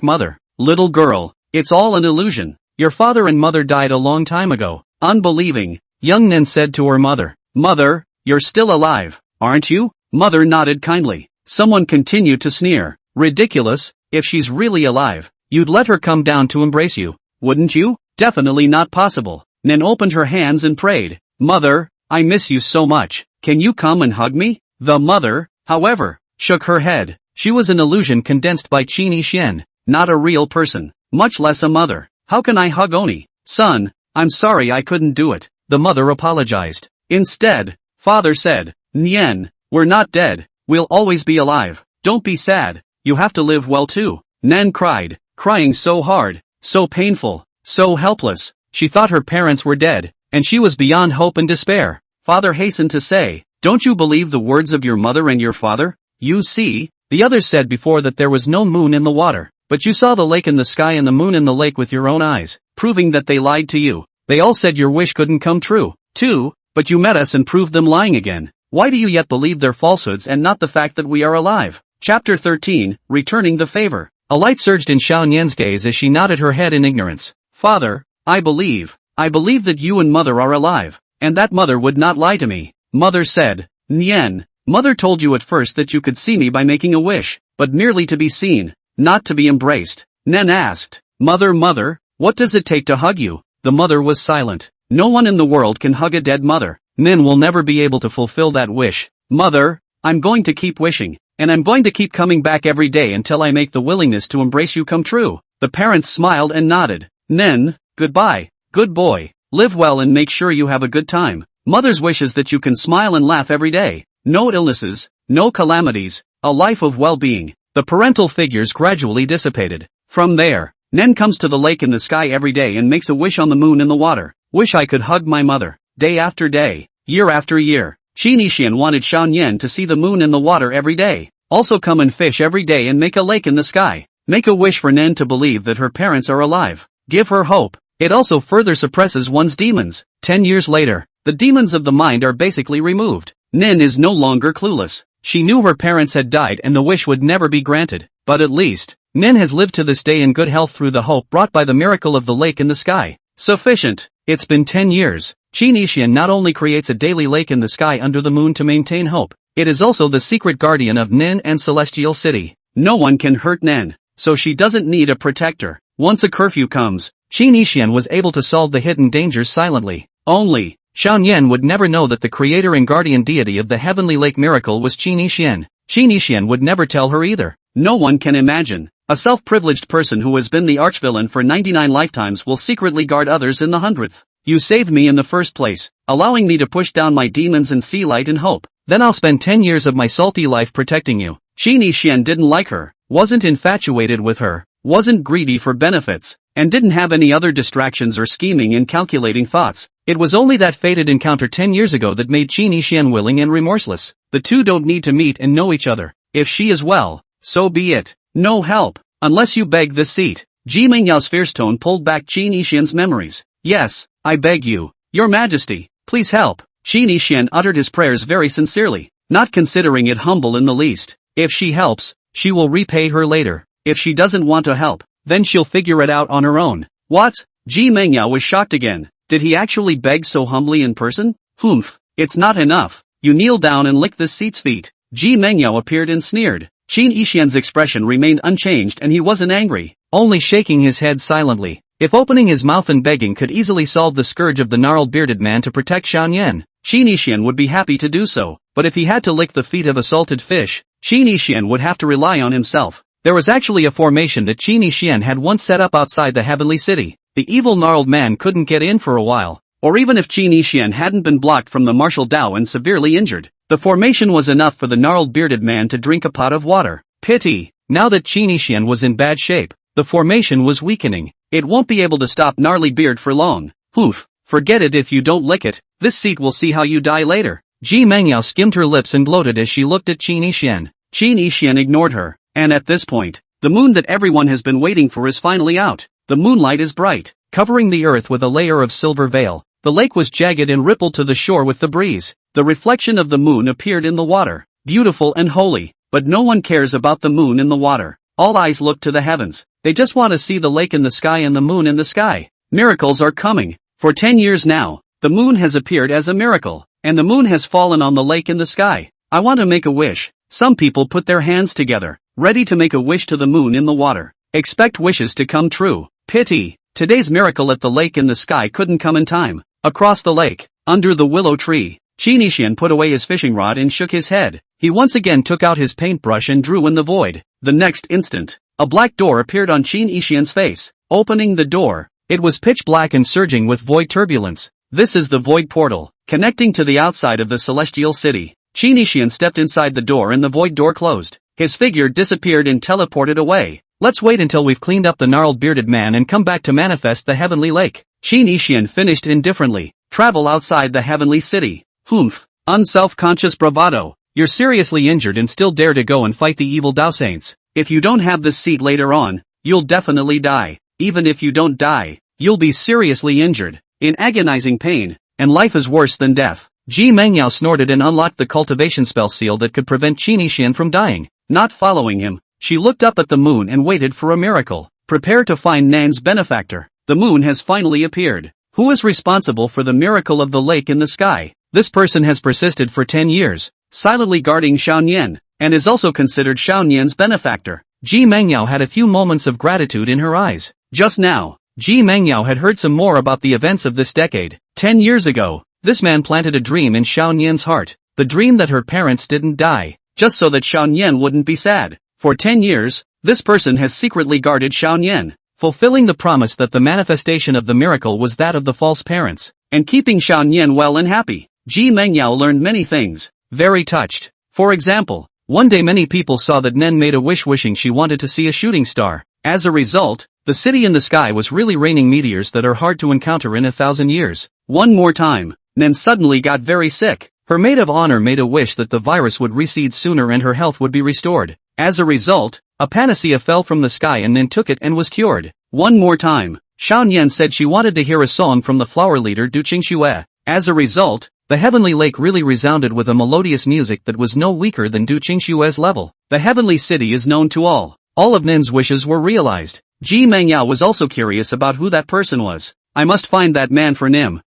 Mother, little girl, it's all an illusion. Your father and mother died a long time ago. Unbelieving, young Nen said to her mother. Mother, you're still alive, aren't you? Mother nodded kindly. Someone continued to sneer. Ridiculous. If she's really alive, you'd let her come down to embrace you, wouldn't you? Definitely not possible. Nen opened her hands and prayed, "Mother, I miss you so much. Can you come and hug me?" The mother, however, shook her head. She was an illusion condensed by Qin Yixian, not a real person, much less a mother. "How can I hug Oni? Son, I'm sorry I couldn't do it," the mother apologized. Instead, father said, "Nien, we're not dead, we'll always be alive. Don't be sad, you have to live well too." Nen cried, crying so hard, so painful, so helpless. She thought her parents were dead, and she was beyond hope and despair. Father hastened to say, "Don't you believe the words of your mother and your father? You see, the others said before that there was no moon in the water, but you saw the lake in the sky and the moon in the lake with your own eyes, proving that they lied to you. They all said your wish couldn't come true, too, but you met us and proved them lying again. Why do you yet believe their falsehoods and not the fact that we are alive?" Chapter 13, Returning the Favor. A light surged in Xiao Nian's gaze as she nodded her head in ignorance. "Father, I believe that you and mother are alive, and that mother would not lie to me." Mother said, "Nian, mother told you at first that you could see me by making a wish, but merely to be seen, not to be embraced." Nen asked, Mother, what does it take to hug you?" The mother was silent. "No one in the world can hug a dead mother. Nen will never be able to fulfill that wish." "Mother, I'm going to keep wishing, and I'm going to keep coming back every day until I make the willingness to embrace you come true." The parents smiled and nodded. "Nen, goodbye, good boy, live well and make sure you have a good time. Mother's wish is that you can smile and laugh every day. No illnesses, no calamities, a life of well-being." The parental figures gradually dissipated. From there, Nen comes to the lake in the sky every day and makes a wish on the moon in the water. "Wish I could hug my mother." Day after day, year after year, Qin Yixian wanted Xiao Nian to see the moon in the water every day. Also come and fish every day and make a lake in the sky. Make a wish for Nen to believe that her parents are alive. Give her hope. It also further suppresses one's demons. 10 years later, the demons of the mind are basically removed. Nen is no longer clueless. She knew her parents had died and the wish would never be granted, but at least, Nen has lived to this day in good health through the hope brought by the miracle of the lake in the sky. Sufficient. It's been 10 years. Qin Yixian not only creates a daily lake in the sky under the moon to maintain hope, it is also the secret guardian of Nen and Celestial City. No one can hurt Nen, so she doesn't need a protector. Once a curfew comes, Qin Yixian was able to solve the hidden dangers silently. Only, Xiao Nian would never know that the creator and guardian deity of the heavenly lake miracle was Qin Yixian. Qin Yixian would never tell her either. No one can imagine. A self-privileged person who has been the archvillain for 99 lifetimes will secretly guard others in the 100th. You saved me in the first place, allowing me to push down my demons and see light and hope. Then I'll spend 10 years of my salty life protecting you. Qin Yixian didn't like her, wasn't infatuated with her, wasn't greedy for benefits, and didn't have any other distractions or scheming and calculating thoughts. It was only that fated encounter 10 years ago that made Qin Yixian willing and remorseless. The two don't need to meet and know each other. If she is well, so be it. No help, unless you beg this seat. Ji Mengyao's fierce tone pulled back Qin Yixian's memories. "Yes, I beg you, your majesty, please help." Qin Yixian uttered his prayers very sincerely, not considering it humble in the least. If she helps, she will repay her later. If she doesn't want to help, then she'll figure it out on her own. What? Ji Mengyao was shocked again. Did he actually beg so humbly in person? Humph, it's not enough. You kneel down and lick this seat's feet. Ji Mengyao appeared and sneered. Qin Yixian's expression remained unchanged and he wasn't angry, only shaking his head silently. If opening his mouth and begging could easily solve the scourge of the gnarled bearded man to protect Xiao Nian, Qin Yixian would be happy to do so, but if he had to lick the feet of a salted fish, Qin Yixian would have to rely on himself. There was actually a formation that Qin Yixian had once set up outside the heavenly city. The evil gnarled man couldn't get in for a while, or even if Qin Yixian hadn't been blocked from the martial Dao and severely injured, the formation was enough for the gnarled bearded man to drink a pot of water. Pity, now that Qin Yixian was in bad shape, the formation was weakening. It won't be able to stop gnarly beard for long. Oof, forget it if you don't lick it, this seat will see how you die later. Ji Mengyao skimmed her lips and gloated as she looked at Qin Yixian. Qin Yixian ignored her, and at this point, the moon that everyone has been waiting for is finally out. The moonlight is bright, covering the earth with a layer of silver veil. The lake was jagged and rippled to the shore with the breeze. The reflection of the moon appeared in the water, beautiful and holy, but no one cares about the moon in the water. All eyes look to the heavens. They just want to see the lake in the sky and the moon in the sky. Miracles are coming. For 10 years now, the moon has appeared as a miracle, and the moon has fallen on the lake in the sky. I want to make a wish. Some people put their hands together, ready to make a wish to the moon in the water. Expect wishes to come true. Pity. Today's miracle at the lake in the sky couldn't come in time. Across the lake, under the willow tree, Qin put away his fishing rod and shook his head. He once again took out his paintbrush and drew in the void. The next instant, a black door appeared on Qin face. Opening the door, it was pitch black and surging with void turbulence. This is the void portal, connecting to the outside of the celestial city. Qin stepped inside the door and the void door closed. His figure disappeared and teleported away. Let's wait until we've cleaned up the gnarled bearded man and come back to manifest the heavenly lake. Qin finished indifferently. Travel outside the heavenly city. Humph. Unself-conscious bravado. You're seriously injured and still dare to go and fight the evil Dao Saints. If you don't have this seat later on, you'll definitely die. Even if you don't die, you'll be seriously injured, in agonizing pain, and life is worse than death. Ji Mengyao snorted and unlocked the cultivation spell seal that could prevent Qin from dying. Not following him, she looked up at the moon and waited for a miracle. Prepare to find Nan's benefactor. The moon has finally appeared. Who is responsible for the miracle of the lake in the sky? This person has persisted for 10 years, silently guarding Xiaonian, and is also considered Xiaonian's benefactor. Ji Mengyao had a few moments of gratitude in her eyes. Just now, Ji Mengyao had heard some more about the events of this decade. 10 years ago, this man planted a dream in Xiaonian's heart, the dream that her parents didn't die, just so that Xiaonian wouldn't be sad. For 10 years, this person has secretly guarded Xiaonian, fulfilling the promise that the manifestation of the miracle was that of the false parents, and keeping Xiaonian well and happy. Ji Mengyao learned many things, very touched. For example, one day many people saw that Nen made a wish wishing she wanted to see a shooting star. As a result, the city in the sky was really raining meteors that are hard to encounter in 1,000 years. One more time, Nen suddenly got very sick. Her maid of honor made a wish that the virus would recede sooner and her health would be restored. As a result, a panacea fell from the sky and Nen took it and was cured. One more time, Xiaonian said she wanted to hear a song from the flower leader Du Qingxue. As a result, the heavenly lake really resounded with a melodious music that was no weaker than Du Qingxue's level. The heavenly city is known to all. All of Nen's wishes were realized. Ji Mengyao was also curious about who that person was. I must find that man for Nim.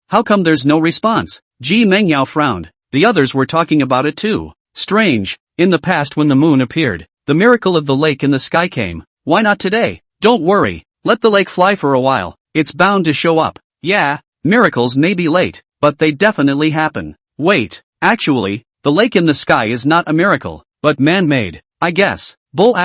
How come there's no response? Ji Mengyao frowned. The others were talking about it too. Strange. In the past when the moon appeared, the miracle of the lake in the sky came. Why not today? Don't worry. Let the lake fly for a while. It's bound to show up. Yeah, miracles may be late, but they definitely happen. Wait, actually, the lake in the sky is not a miracle, but man-made, I guess. Bull ********.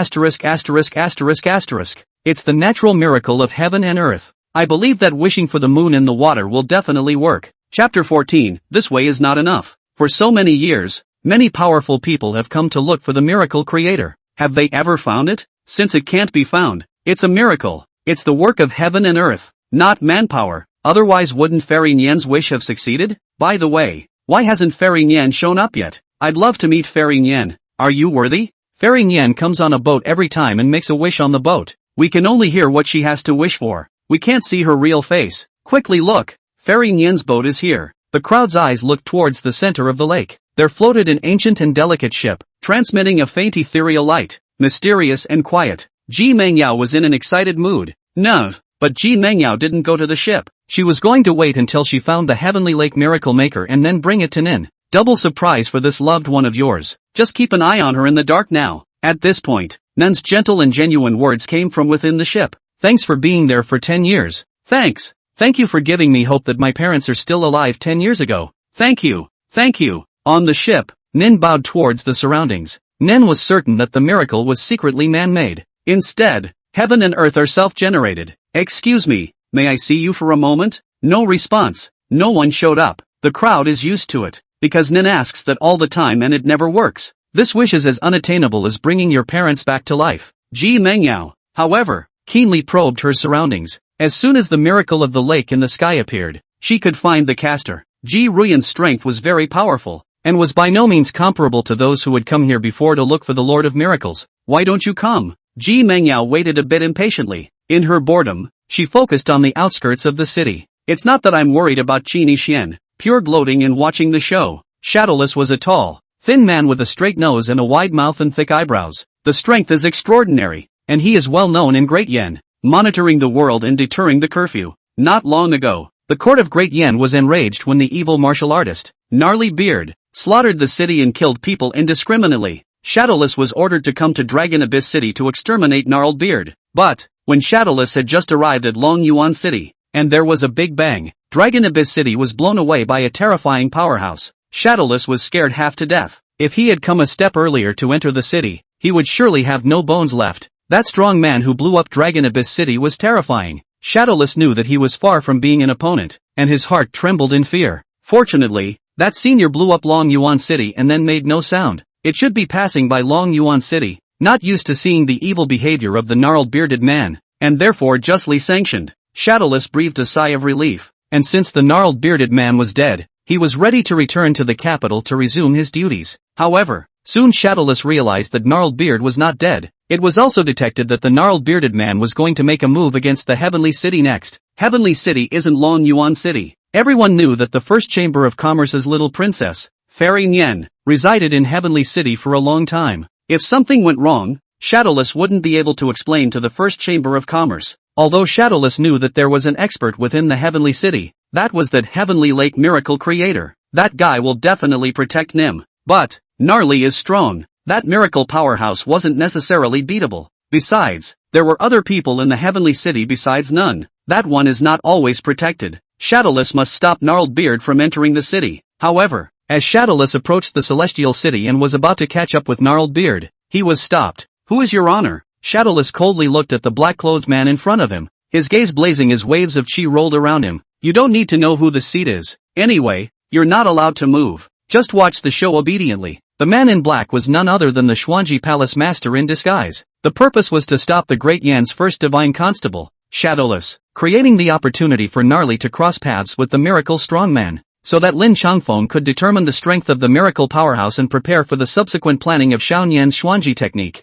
It's the natural miracle of heaven and earth. I believe that wishing for the moon in the water will definitely work. Chapter 14, This way is not enough. For so many years, many powerful people have come to look for the miracle creator. Have they ever found it? Since it can't be found, it's a miracle. It's the work of heaven and earth, not manpower. Otherwise wouldn't Fairy Nian's wish have succeeded? By the way, why hasn't Fairy Nian shown up yet? I'd love to meet Fairy Nian. Are you worthy? Fairy Nian comes on a boat every time and makes a wish on the boat. We can only hear what she has to wish for. We can't see her real face. Quickly look. Fairy Nian's boat is here. The crowd's eyes looked towards the center of the lake. There floated an ancient and delicate ship, transmitting a faint ethereal light, mysterious and quiet. Ji Mengyao was in an excited mood. No, but Ji Mengyao didn't go to the ship. She was going to wait until she found the heavenly lake miracle maker and then bring it to Nin. Double surprise for this loved one of yours. Just keep an eye on her in the dark now. At this point, Nin's gentle and genuine words came from within the ship. Thanks for being there for 10 years. Thanks. Thank you for giving me hope that my parents are still alive 10 years ago. Thank you. Thank you. On the ship, Nin bowed towards the surroundings. Nin was certain that the miracle was secretly man-made. Instead, heaven and earth are self-generated. Excuse me, may I see you for a moment? No response. No one showed up. The crowd is used to it, because Nin asks that all the time and it never works. This wish is as unattainable as bringing your parents back to life. Ji Mengyao, however, keenly probed her surroundings. As soon as the miracle of the lake in the sky appeared, she could find the caster. Ji Ruyan's strength was very powerful, and was by no means comparable to those who had come here before to look for the Lord of Miracles. Why don't you come? Ji Mengyao waited a bit impatiently. In her boredom, she focused on the outskirts of the city. It's not that I'm worried about Qin Xian, pure gloating in watching the show. Shadowless was a tall, thin man with a straight nose and a wide mouth and thick eyebrows. The strength is extraordinary, and he is well known in Great Yen, monitoring the world and deterring the curfew. Not long ago, the court of Great Yen was enraged when the evil martial artist, Gnarly Beard, slaughtered the city and killed people indiscriminately. Shadowless was ordered to come to Dragon Abyss City to exterminate Gnarled Beard. But, when Shadowless had just arrived at Long Yuan City, and there was a big bang, Dragon Abyss City was blown away by a terrifying powerhouse. Shadowless was scared half to death. If he had come a step earlier to enter the city, he would surely have no bones left. That strong man who blew up Dragon Abyss City was terrifying. Shadowless knew that he was far from being an opponent, and his heart trembled in fear. Fortunately, that senior blew up Long Yuan City and then made no sound. It should be passing by Long Yuan City, not used to seeing the evil behavior of the gnarled bearded man, and therefore justly sanctioned. Shadowless breathed a sigh of relief, and since the gnarled bearded man was dead, he was ready to return to the capital to resume his duties. However, soon Shadowless realized that Gnarled Beard was not dead. It was also detected that the gnarled bearded man was going to make a move against the Heavenly City next. Heavenly City isn't Long Yuan City. Everyone knew that the First Chamber of Commerce's little princess, Fairy Nian, resided in Heavenly City for a long time. If something went wrong, Shadowless wouldn't be able to explain to the First Chamber of Commerce. Although Shadowless knew that there was an expert within the Heavenly City, that was that Heavenly Lake Miracle Creator. That guy will definitely protect Nim. But, Gnarly is strong. That miracle powerhouse wasn't necessarily beatable. Besides, there were other people in the Heavenly City besides Nun. That one is not always protected. Shadowless must stop Gnarled Beard from entering the city. However, as Shadowless approached the Celestial City and was about to catch up with Gnarled Beard, he was stopped. Who is your honor? Shadowless coldly looked at the black-clothed man in front of him, his gaze blazing as waves of chi rolled around him. You don't need to know who the seat is. Anyway, you're not allowed to move. Just watch the show obediently. The man in black was none other than the Xuanji Palace Master in disguise. The purpose was to stop the Great Yan's first divine constable, Shadowless, creating the opportunity for Gnarly to cross paths with the miracle strongman, so that Lin Changfeng could determine the strength of the miracle powerhouse and prepare for the subsequent planning of Xiaoyan's Xuanji technique.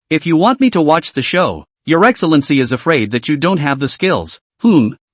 If you want me to watch the show, Your Excellency is afraid that you don't have the skills.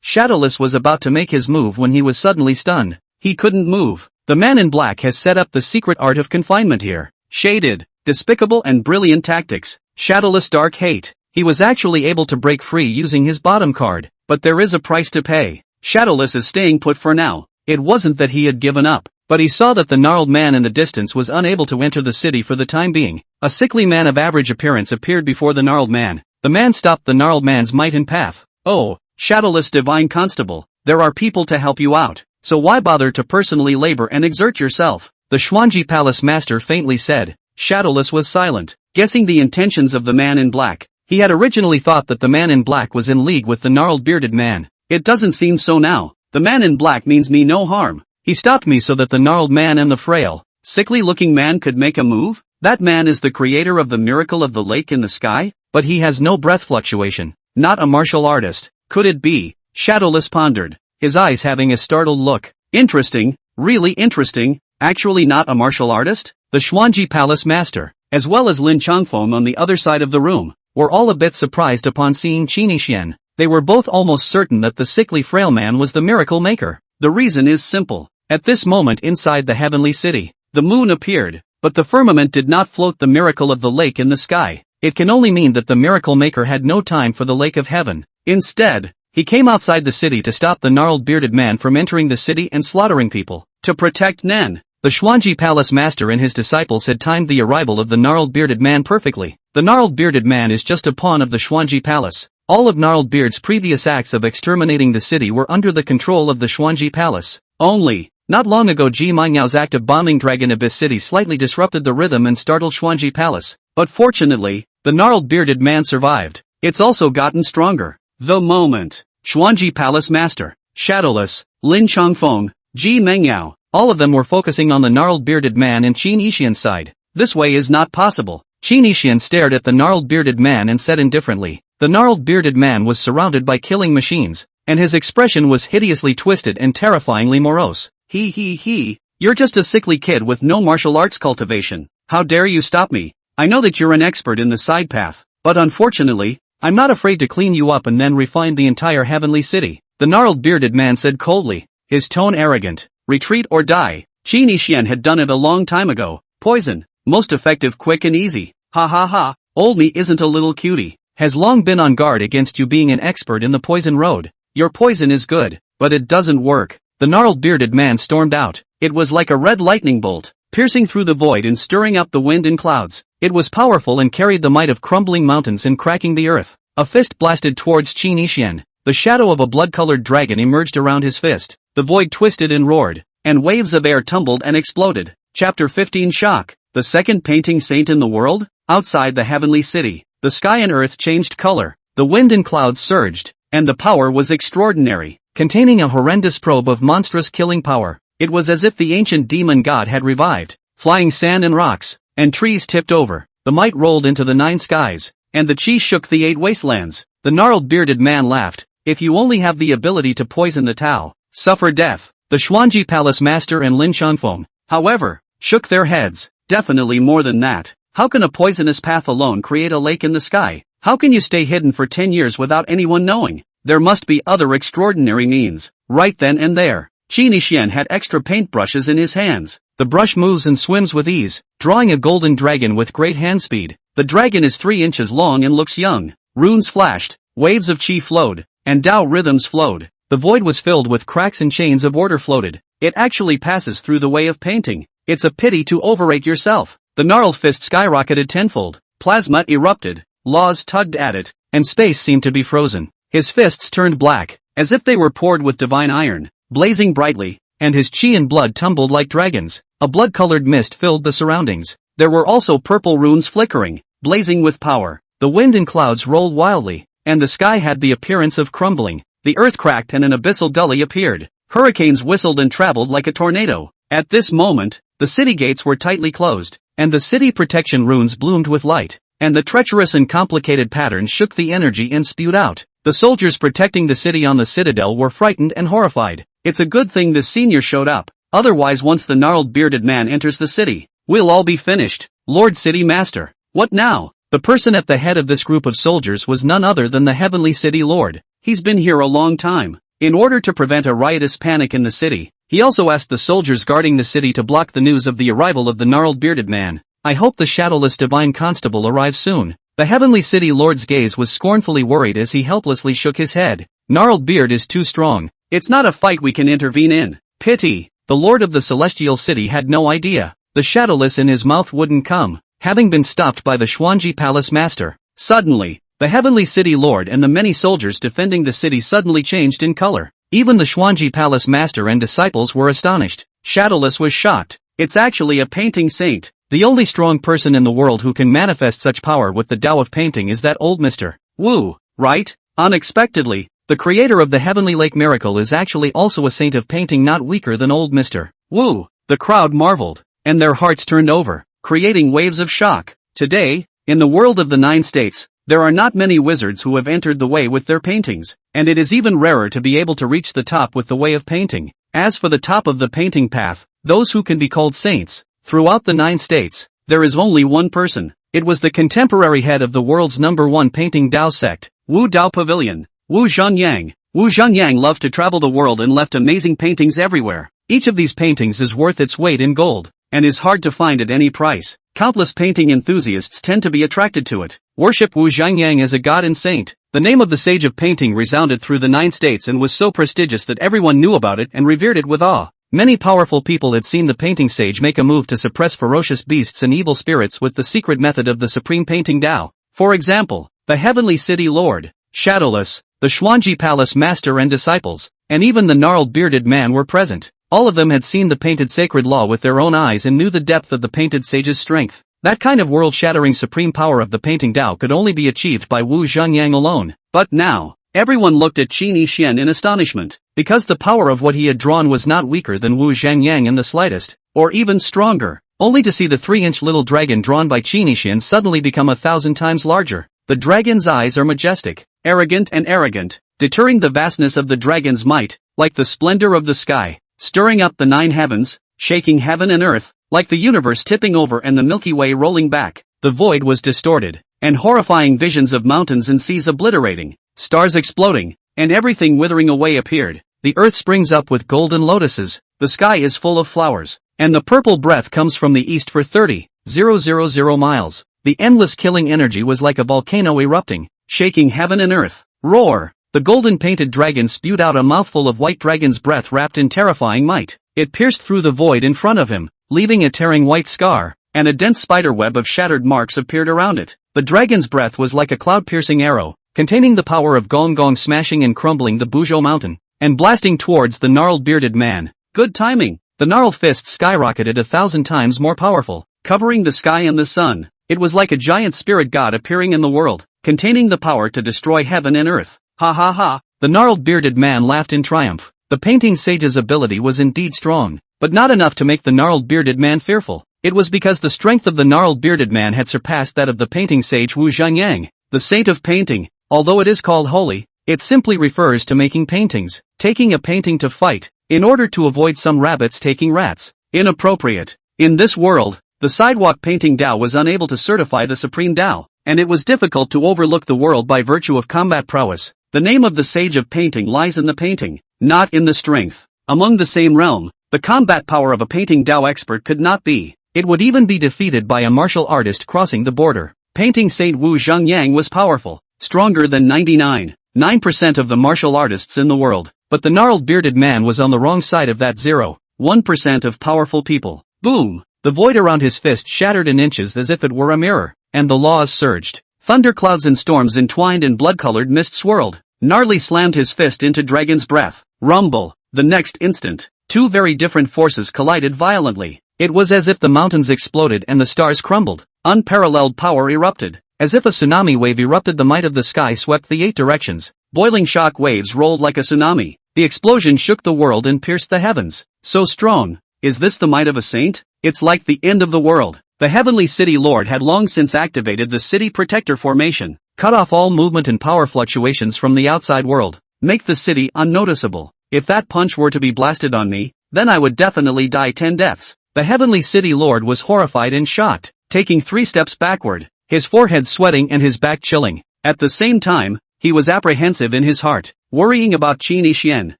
Shadowless was about to make his move when he was suddenly stunned. He couldn't move. The man in black has set up the secret art of confinement here. Shaded, despicable and brilliant tactics. Shadowless dark hate. He was actually able to break free using his bottom card, but there is a price to pay. Shadowless is staying put for now. It wasn't that he had given up, but he saw that the gnarled man in the distance was unable to enter the city for the time being. A sickly man of average appearance appeared before the gnarled man. The man stopped the gnarled man's might and path. Oh, Shadowless Divine Constable, there are people to help you out, so why bother to personally labor and exert yourself? The Xuanji Palace Master faintly said. Shadowless was silent, guessing the intentions of the man in black. He had originally thought that the man in black was in league with the gnarled bearded man. It doesn't seem so now. The man in black means me no harm. He stopped me so that the gnarled man and the frail, sickly-looking man could make a move? That man is the creator of the miracle of the lake in the sky? But he has no breath fluctuation. Not a martial artist. Could it be? Shadowless pondered, his eyes having a startled look. Interesting, really interesting. Actually not a martial artist? The Xuanji Palace Master, as well as Lin Changfeng on the other side of the room, were all a bit surprised upon seeing Qini Xian. They were both almost certain that the sickly frail man was the miracle maker. The reason is simple. At this moment inside the Heavenly City, the moon appeared, but the firmament did not float the miracle of the lake in the sky. It can only mean that the miracle maker had no time for the lake of heaven. Instead, he came outside the city to stop the gnarled bearded man from entering the city and slaughtering people. To protect Nan, the Xuanji Palace Master and his disciples had timed the arrival of the gnarled bearded man perfectly. The gnarled bearded man is just a pawn of the Xuanji Palace. All of Gnarled Beard's previous acts of exterminating the city were under the control of the Xuanji Palace. Only, not long ago Ji Minyao's act of bombing Dragon Abyss City slightly disrupted the rhythm and startled Xuanji Palace. But fortunately, the gnarled bearded man survived. It's also gotten stronger. The moment, Xuanji Palace Master, Shadowless, Lin Changfeng, Ji Mengyao, all of them were focusing on the gnarled bearded man and Qin Yixian's side. This way is not possible. Qin Yixian stared at the gnarled bearded man and said indifferently. The gnarled bearded man was surrounded by killing machines, and his expression was hideously twisted and terrifyingly morose. You're just a sickly kid with no martial arts cultivation. How dare you stop me? I know that you're an expert in the side path, but unfortunately, I'm not afraid to clean you up and then refine the entire Heavenly City. The gnarled bearded man said coldly, his tone arrogant. Retreat or die. Qin Yixian had done it a long time ago. Poison. Most effective, quick and easy. Old me isn't a little cutie. Has long been on guard against you being an expert in the poison road. Your poison is good, but it doesn't work. The gnarled bearded man stormed out. It was like a red lightning bolt, piercing through the void and stirring up the wind and clouds. It was powerful and carried the might of crumbling mountains and cracking the earth. A fist blasted towards Qin Yixian. The shadow of a blood-colored dragon emerged around his fist. The void twisted and roared, and waves of air tumbled and exploded. Chapter 15 Shock. The second painting saint in the world? Outside the heavenly city, the sky and earth changed color. The wind and clouds surged, and the power was extraordinary, containing a horrendous probe of monstrous killing power. It was as if the ancient demon god had revived. Flying sand and rocks, and trees tipped over. The might rolled into the 9 skies, and the chi shook the 8 wastelands. The gnarled bearded man laughed. If you only have the ability to poison the Tao, suffer death. The Xuanji Palace Master and Lin Shanfeng, however, shook their heads. Definitely more than that. How can a poisonous path alone create a lake in the sky? How can you stay hidden for 10 years without anyone knowing? There must be other extraordinary means. Right then and there, Qin Yixian had extra paintbrushes in his hands. The brush moves and swims with ease, drawing a golden dragon with great hand speed. The dragon is 3 inches long and looks young. Runes flashed, waves of chi flowed, and Tao rhythms flowed. The void was filled with cracks and chains of order floated. It actually passes through the way of painting. It's a pity to overrate yourself. The gnarled fist skyrocketed tenfold. Plasma erupted, laws tugged at it, and space seemed to be frozen. His fists turned black, as if they were poured with divine iron, blazing brightly, and his chi and blood tumbled like dragons. A blood-colored mist filled the surroundings. There were also purple runes flickering, blazing with power. The wind and clouds rolled wildly, and the sky had the appearance of crumbling. The earth cracked and an abyssal gully appeared. Hurricanes whistled and traveled like a tornado. At this moment, the city gates were tightly closed, and the city protection runes bloomed with light, and the treacherous and complicated patterns shook the energy and spewed out. The soldiers protecting the city on the citadel were frightened and horrified. It's a good thing this senior showed up. Otherwise, once the gnarled bearded man enters the city, we'll all be finished. Lord City Master. What now? The person at the head of this group of soldiers was none other than the Heavenly City Lord. He's been here a long time. In order to prevent a riotous panic in the city, he also asked the soldiers guarding the city to block the news of the arrival of the gnarled bearded man. I hope the shadowless divine constable arrives soon. The Heavenly City Lord's gaze was scornfully worried as he helplessly shook his head. Gnarled beard is too strong. It's not a fight we can intervene in. Pity. The Lord of the Celestial City had no idea. The shadowless in his mouth wouldn't come, having been stopped by the Xuanji Palace Master. Suddenly, the Heavenly City Lord and the many soldiers defending the city suddenly changed in color. Even the Xuanji Palace Master and disciples were astonished. Shadowless was shocked. It's actually a painting saint. The only strong person in the world who can manifest such power with the Tao of painting is that old Mr. Wu, right? Unexpectedly, the creator of the Heavenly Lake Miracle is actually also a saint of painting, not weaker than old Mr. Wu. The crowd marveled, and their hearts turned over, creating waves of shock. Today, in the world of the 9 states, there are not many wizards who have entered the way with their paintings, and it is even rarer to be able to reach the top with the way of painting. As for the top of the painting path, those who can be called saints, throughout the 9 states, there is only one person. It was the contemporary head of the world's #1 painting Tao sect, Wu Dao Pavilion, Wu Zhanyang. Wu Zhanyang loved to travel the world and left amazing paintings everywhere. Each of these paintings is worth its weight in gold, and is hard to find at any price. Countless painting enthusiasts tend to be attracted to it. Worship Wu Zhanyang as a god and saint. The name of the sage of painting resounded through the 9 states and was so prestigious that everyone knew about it and revered it with awe. Many powerful people had seen the painting sage make a move to suppress ferocious beasts and evil spirits with the secret method of the supreme painting Tao. For example, the Heavenly City Lord, Shadowless, the Xuanji Palace Master and disciples, and even the gnarled bearded man were present. All of them had seen the painted sacred law with their own eyes and knew the depth of the painted sage's strength. That kind of world-shattering supreme power of the painting Tao could only be achieved by Wu Zhanyang alone. But now, everyone looked at Qin Yixian in astonishment, because the power of what he had drawn was not weaker than Wu Zhanyang in the slightest, or even stronger, only to see the 3-inch little dragon drawn by Qin Yixian suddenly become 1,000 times larger. The dragon's eyes are majestic, arrogant, deterring the vastness of the dragon's might, like the splendor of the sky, stirring up the 9 heavens, shaking heaven and earth, like the universe tipping over and the Milky Way rolling back. The void was distorted, and horrifying visions of mountains and seas obliterating, stars exploding, and everything withering away appeared. The earth springs up with golden lotuses, the sky is full of flowers, and the purple breath comes from the east for 30,000 miles. The endless killing energy was like a volcano erupting, shaking heaven and earth. Roar! The golden painted dragon spewed out a mouthful of white dragon's breath wrapped in terrifying might. It pierced through the void in front of him, leaving a tearing white scar, and a dense spiderweb of shattered marks appeared around it. The dragon's breath was like a cloud-piercing arrow, containing the power of Gong Gong smashing and crumbling the Buzhou mountain, and blasting towards the gnarled bearded man. Good timing! The gnarled fist skyrocketed 1,000 times more powerful, covering the sky and the sun. It was like a giant spirit god appearing in the world, containing the power to destroy heaven and earth. Ha ha ha! The gnarled bearded man laughed in triumph. The painting sage's ability was indeed strong, but not enough to make the gnarled bearded man fearful. It was because the strength of the gnarled bearded man had surpassed that of the painting sage Wu Zhangyang, the saint of painting. Although it is called holy, it simply refers to making paintings, taking a painting to fight, in order to avoid some rabbits taking rats. Inappropriate. In this world, the sidewalk painting Dao was unable to certify the supreme Dao, and it was difficult to overlook the world by virtue of combat prowess. The name of the sage of painting lies in the painting, not in the strength. Among the same realm, the combat power of a painting Dao expert could not be. It would even be defeated by a martial artist crossing the border. Painting Saint Wu Zhangyang was powerful, stronger than 99.9% of the martial artists in the world, but the gnarled bearded man was on the wrong side of that 0.1% of powerful people. Boom! The void around his fist shattered in inches as if it were a mirror, and the laws surged. Thunderclouds and storms entwined in blood-colored mist swirled. Gnarly slammed his fist into Dragon's breath. Rumble! The next instant, two very different forces collided violently. It was as if the mountains exploded and the stars crumbled. Unparalleled power erupted. As if a tsunami wave erupted, the might of the sky swept the 8 directions. Boiling shock waves rolled like a tsunami. The explosion shook the world and pierced the heavens. So strong. Is this the might of a saint? It's like the end of the world. The heavenly city lord had long since activated the city protector formation, cut off all movement and power fluctuations from the outside world, make the city unnoticeable. If that punch were to be blasted on me, then I would definitely die 10 deaths. The heavenly city lord was horrified and shocked, taking 3 steps backward, his forehead sweating and his back chilling. At the same time, he was apprehensive in his heart, worrying about Qin Yixian.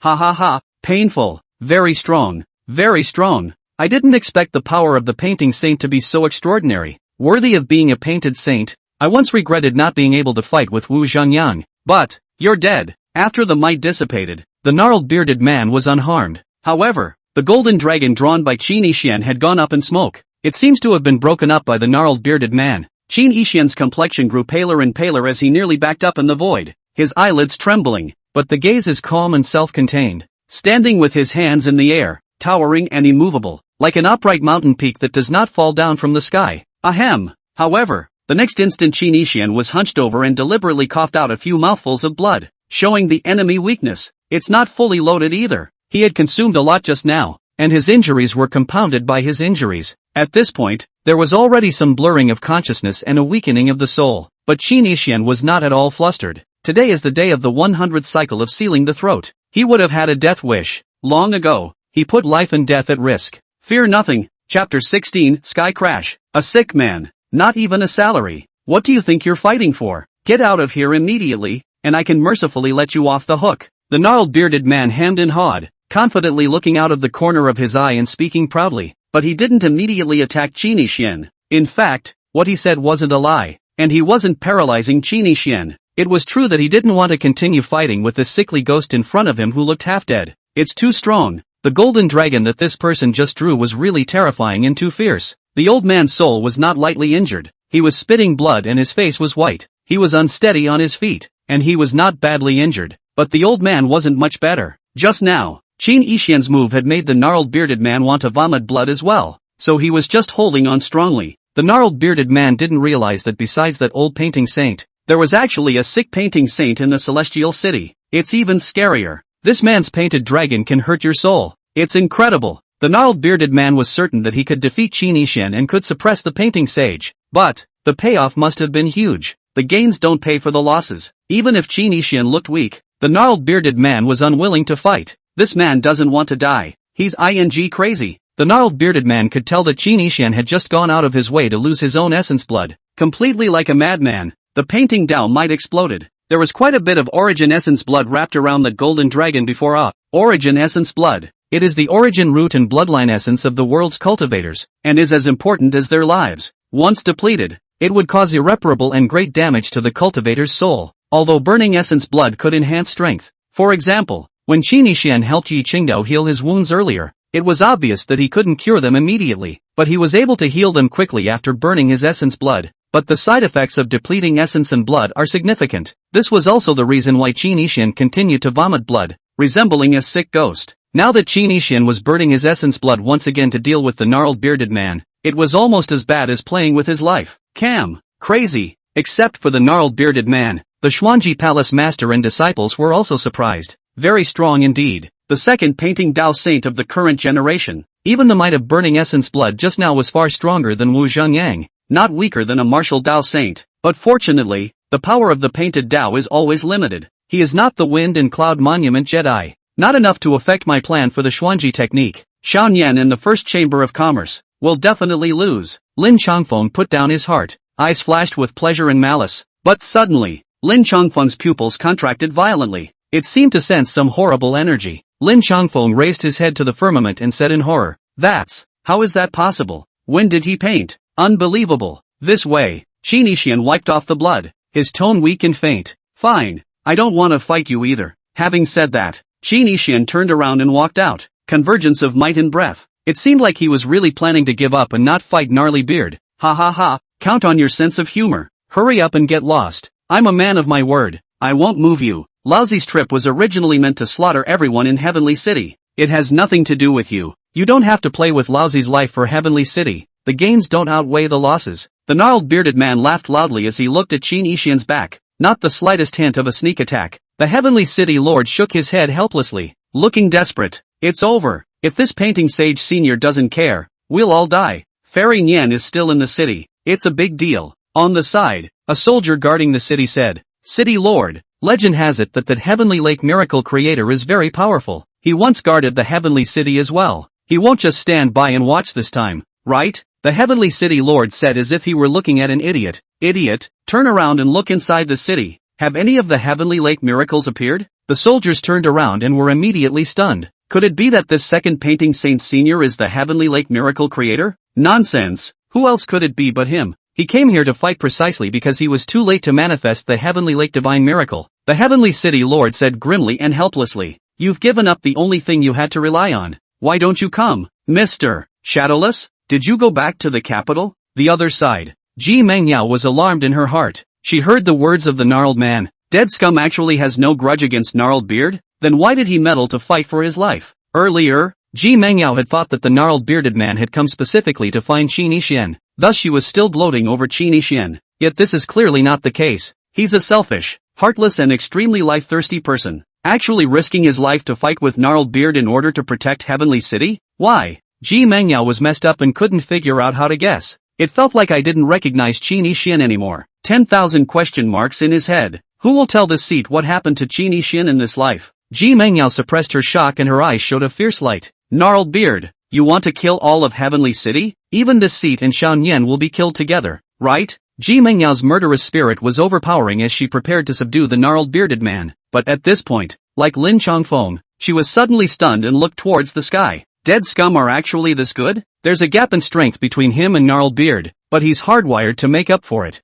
Ha ha ha, painful, very strong, very strong. I didn't expect the power of the painting saint to be so extraordinary, worthy of being a painted saint. I once regretted not being able to fight with Wu Zhangyang, but, you're dead. After the might dissipated, the gnarled bearded man was unharmed. However, the golden dragon drawn by Qin Yixian had gone up in smoke. It seems to have been broken up by the gnarled bearded man. Qin Yixian's complexion grew paler and paler as he nearly backed up in the void, his eyelids trembling, but the gaze is calm and self-contained, standing with his hands in the air, towering and immovable, like an upright mountain peak that does not fall down from the sky. Ahem! However, the next instant Qin Yixian was hunched over and deliberately coughed out a few mouthfuls of blood, showing the enemy weakness. It's not fully loaded either. He had consumed a lot just now, and his injuries were compounded by his injuries. At this point, there was already some blurring of consciousness and a weakening of the soul, but Qin Yixian was not at all flustered. Today is the day of the 100th cycle of sealing the throat. He would have had a death wish. Long ago, he put life and death at risk. Fear nothing. Chapter 16, Sky Crash. A sick man. Not even a salary. What do you think you're fighting for? Get out of here immediately, and I can mercifully let you off the hook. The gnarled bearded man hemmed and hawed, confidently looking out of the corner of his eye and speaking proudly, but he didn't immediately attack Qin Yixian. In fact, what he said wasn't a lie, and he wasn't paralyzing Qin Yixian. It was true that he didn't want to continue fighting with this sickly ghost in front of him who looked half dead. It's too strong. The golden dragon that this person just drew was really terrifying and too fierce. The old man's soul was not lightly injured. He was spitting blood and his face was white. He was unsteady on his feet, and he was not badly injured. But the old man wasn't much better. Just now, Qin Yixian's move had made the gnarled bearded man want to vomit blood as well, so he was just holding on strongly. The gnarled bearded man didn't realize that besides that old painting saint, there was actually a sick painting saint in the celestial city. It's even scarier. This man's painted dragon can hurt your soul. It's incredible. The gnarled bearded man was certain that he could defeat Qin Yixian and could suppress the painting sage. But, the payoff must have been huge. The gains don't pay for the losses. Even if Qin Yixian looked weak, the gnarled bearded man was unwilling to fight. This man doesn't want to die. He's crazy. The gnarled bearded man could tell that Qin Yixian had just gone out of his way to lose his own essence blood. Completely like a madman, the painting Dao might exploded. There was quite a bit of origin essence blood wrapped around the golden dragon before origin essence blood. It is the origin root and bloodline essence of the world's cultivators, and is as important as their lives. Once depleted, it would cause irreparable and great damage to the cultivator's soul, although burning essence blood could enhance strength. For example, when Qin Yixian helped Yi Qingdao heal his wounds earlier, It was obvious that he couldn't cure them immediately, but he was able to heal them quickly after burning his essence blood. But the side effects of depleting essence and blood are significant. This was also the reason why Qin Yixin continued to vomit blood, resembling a sick ghost. Now that Qin Yixin was burning his essence blood once again to deal with the gnarled bearded man, it was almost as bad as playing with his life. Crazy. Except for the gnarled bearded man, the Xuanji Palace master and disciples were also surprised. Very strong indeed. The second painting Dao saint of the current generation. Even the might of burning essence blood just now was far stronger than Wu Zhengyang, not weaker than a martial Dao saint. But fortunately, the power of the painted Dao is always limited. He is not the wind and cloud monument Jedi. Not enough to affect my plan for the Xuanji technique. Xiao Nian in the first chamber of commerce will definitely lose. Lin Changfeng put down his heart, eyes flashed with pleasure and malice. But suddenly, Lin Changfeng's pupils contracted violently. It seemed to sense some horrible energy. Lin Changfeng raised his head to the firmament and said in horror, how is that possible? When did he paint? Unbelievable. This way. Qin Yixin wiped off the blood, his tone weak and faint. Fine. I don't want to fight you either. Having said that, Qin Yixin turned around and walked out. Convergence of might and breath. It seemed like he was really planning to give up and not fight gnarly beard. Ha ha ha. Count on your sense of humor. Hurry up and get lost. I'm a man of my word. I won't move you. Laozi's trip was originally meant to slaughter everyone in Heavenly City. It has nothing to do with you. You don't have to play with Laozi's life for Heavenly City. The gains don't outweigh the losses. The gnarled bearded man laughed loudly as he looked at Qin Yixin's back. Not the slightest hint of a sneak attack. The Heavenly City Lord shook his head helplessly, looking desperate. It's over. If this painting sage senior doesn't care, we'll all die. Fairy Nian is still in the city. It's a big deal. On the side, a soldier guarding the city said, City Lord, legend has it that the Heavenly Lake Miracle Creator is very powerful. He once guarded the Heavenly City as well. He won't just stand by and watch this time, right? The Heavenly City Lord said as if he were looking at an idiot. Idiot, turn around and look inside the city. Have any of the Heavenly Lake miracles appeared? The soldiers turned around and were immediately stunned. Could it be that this second painting Saint Senior is the Heavenly Lake Miracle Creator? Nonsense. Who else could it be but him? He came here to fight precisely because he was too late to manifest the Heavenly Lake Divine Miracle. The Heavenly City Lord said grimly and helplessly. You've given up the only thing you had to rely on. Why don't you come? Mr. Shadowless? Did you go back to the capital? The other side. Ji Mengyao was alarmed in her heart. She heard the words of the gnarled man. Dead scum actually has no grudge against gnarled beard? Then why did he meddle to fight for his life? Earlier, Ji Mengyao had thought that the gnarled bearded man had come specifically to find Qin Yixin. Thus she was still gloating over Qin Yixin. Yet this is clearly not the case. He's a selfish, heartless and extremely life-thirsty person. Actually risking his life to fight with gnarled beard in order to protect Heavenly City? Why? Ji Mengyao was messed up and couldn't figure out how to guess. It felt like I didn't recognize Qin Yixin anymore. 10,000 question marks in his head. Who will tell this seat what happened to Qin Yixin in this life? Ji Mengyao suppressed her shock and her eyes showed a fierce light. Gnarled beard, you want to kill all of Heavenly City? Even this seat and Xiao Nian will be killed together, right? Ji Mengyao's murderous spirit was overpowering as she prepared to subdue the gnarled bearded man. But at this point, like Lin Changfeng, she was suddenly stunned and looked towards the sky. Dead scum are actually this good? There's a gap in strength between him and gnarled beard, but he's hardwired to make up for it.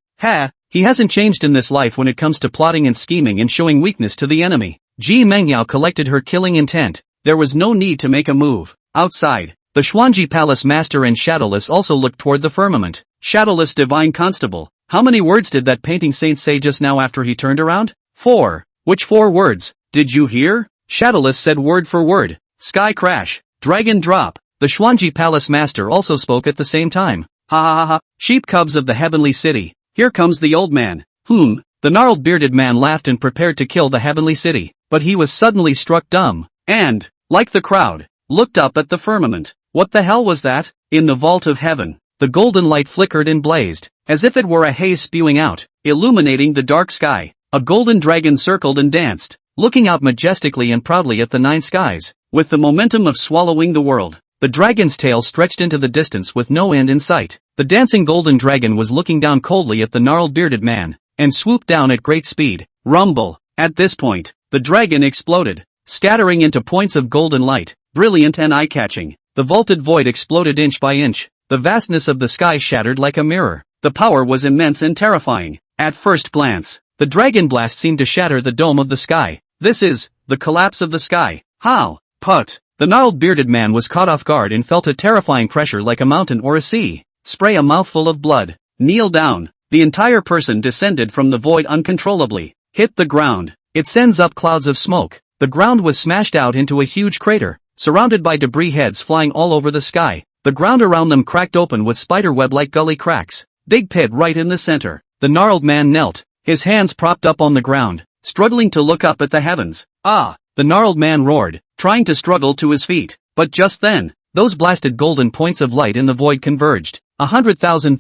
He hasn't changed in this life when it comes to plotting and scheming and showing weakness to the enemy. Ji Mengyao collected her killing intent. There was no need to make a move. Outside, the Xuanji Palace Master and Shadowless also looked toward the firmament. Shadowless Divine Constable, how many words did that painting saint say just now after he turned around? 4. Which 4 words? Did you hear? Shadowless said word for word. Sky crash. Dragon drop. The Xuanji Palace Master also spoke at the same time. Ha ha ha ha. Sheep cubs of the Heavenly City. Here comes the old man. The gnarled bearded man laughed and prepared to kill the Heavenly City, but he was suddenly struck dumb, and, like the crowd, looked up at the firmament. What the hell was that? In the vault of heaven, the golden light flickered and blazed, as if it were a haze spewing out, illuminating the dark sky. A golden dragon circled and danced, looking out majestically and proudly at the 9 skies, with the momentum of swallowing the world. The dragon's tail stretched into the distance with no end in sight. The dancing golden dragon was looking down coldly at the gnarled bearded man, and swooped down at great speed. Rumble. At this point, the dragon exploded, scattering into points of golden light, brilliant and eye-catching. The vaulted void exploded inch by inch. The vastness of the sky shattered like a mirror. The power was immense and terrifying. At first glance, the dragon blast seemed to shatter the dome of the sky. This is the collapse of the sky. How? Put. The gnarled bearded man was caught off guard and felt a terrifying pressure like a mountain or a sea. Spray a mouthful of blood. Kneel down. The entire person descended from the void uncontrollably. Hit the ground. It sends up clouds of smoke. The ground was smashed out into a huge crater, surrounded by debris heads flying all over the sky. The ground around them cracked open with spiderweb-like gully cracks. Big pit right in the center. The gnarled man knelt, his hands propped up on the ground, struggling to look up at the heavens. Ah! The gnarled man roared, trying to struggle to his feet. But just then, those blasted golden points of light in the void converged. 100,000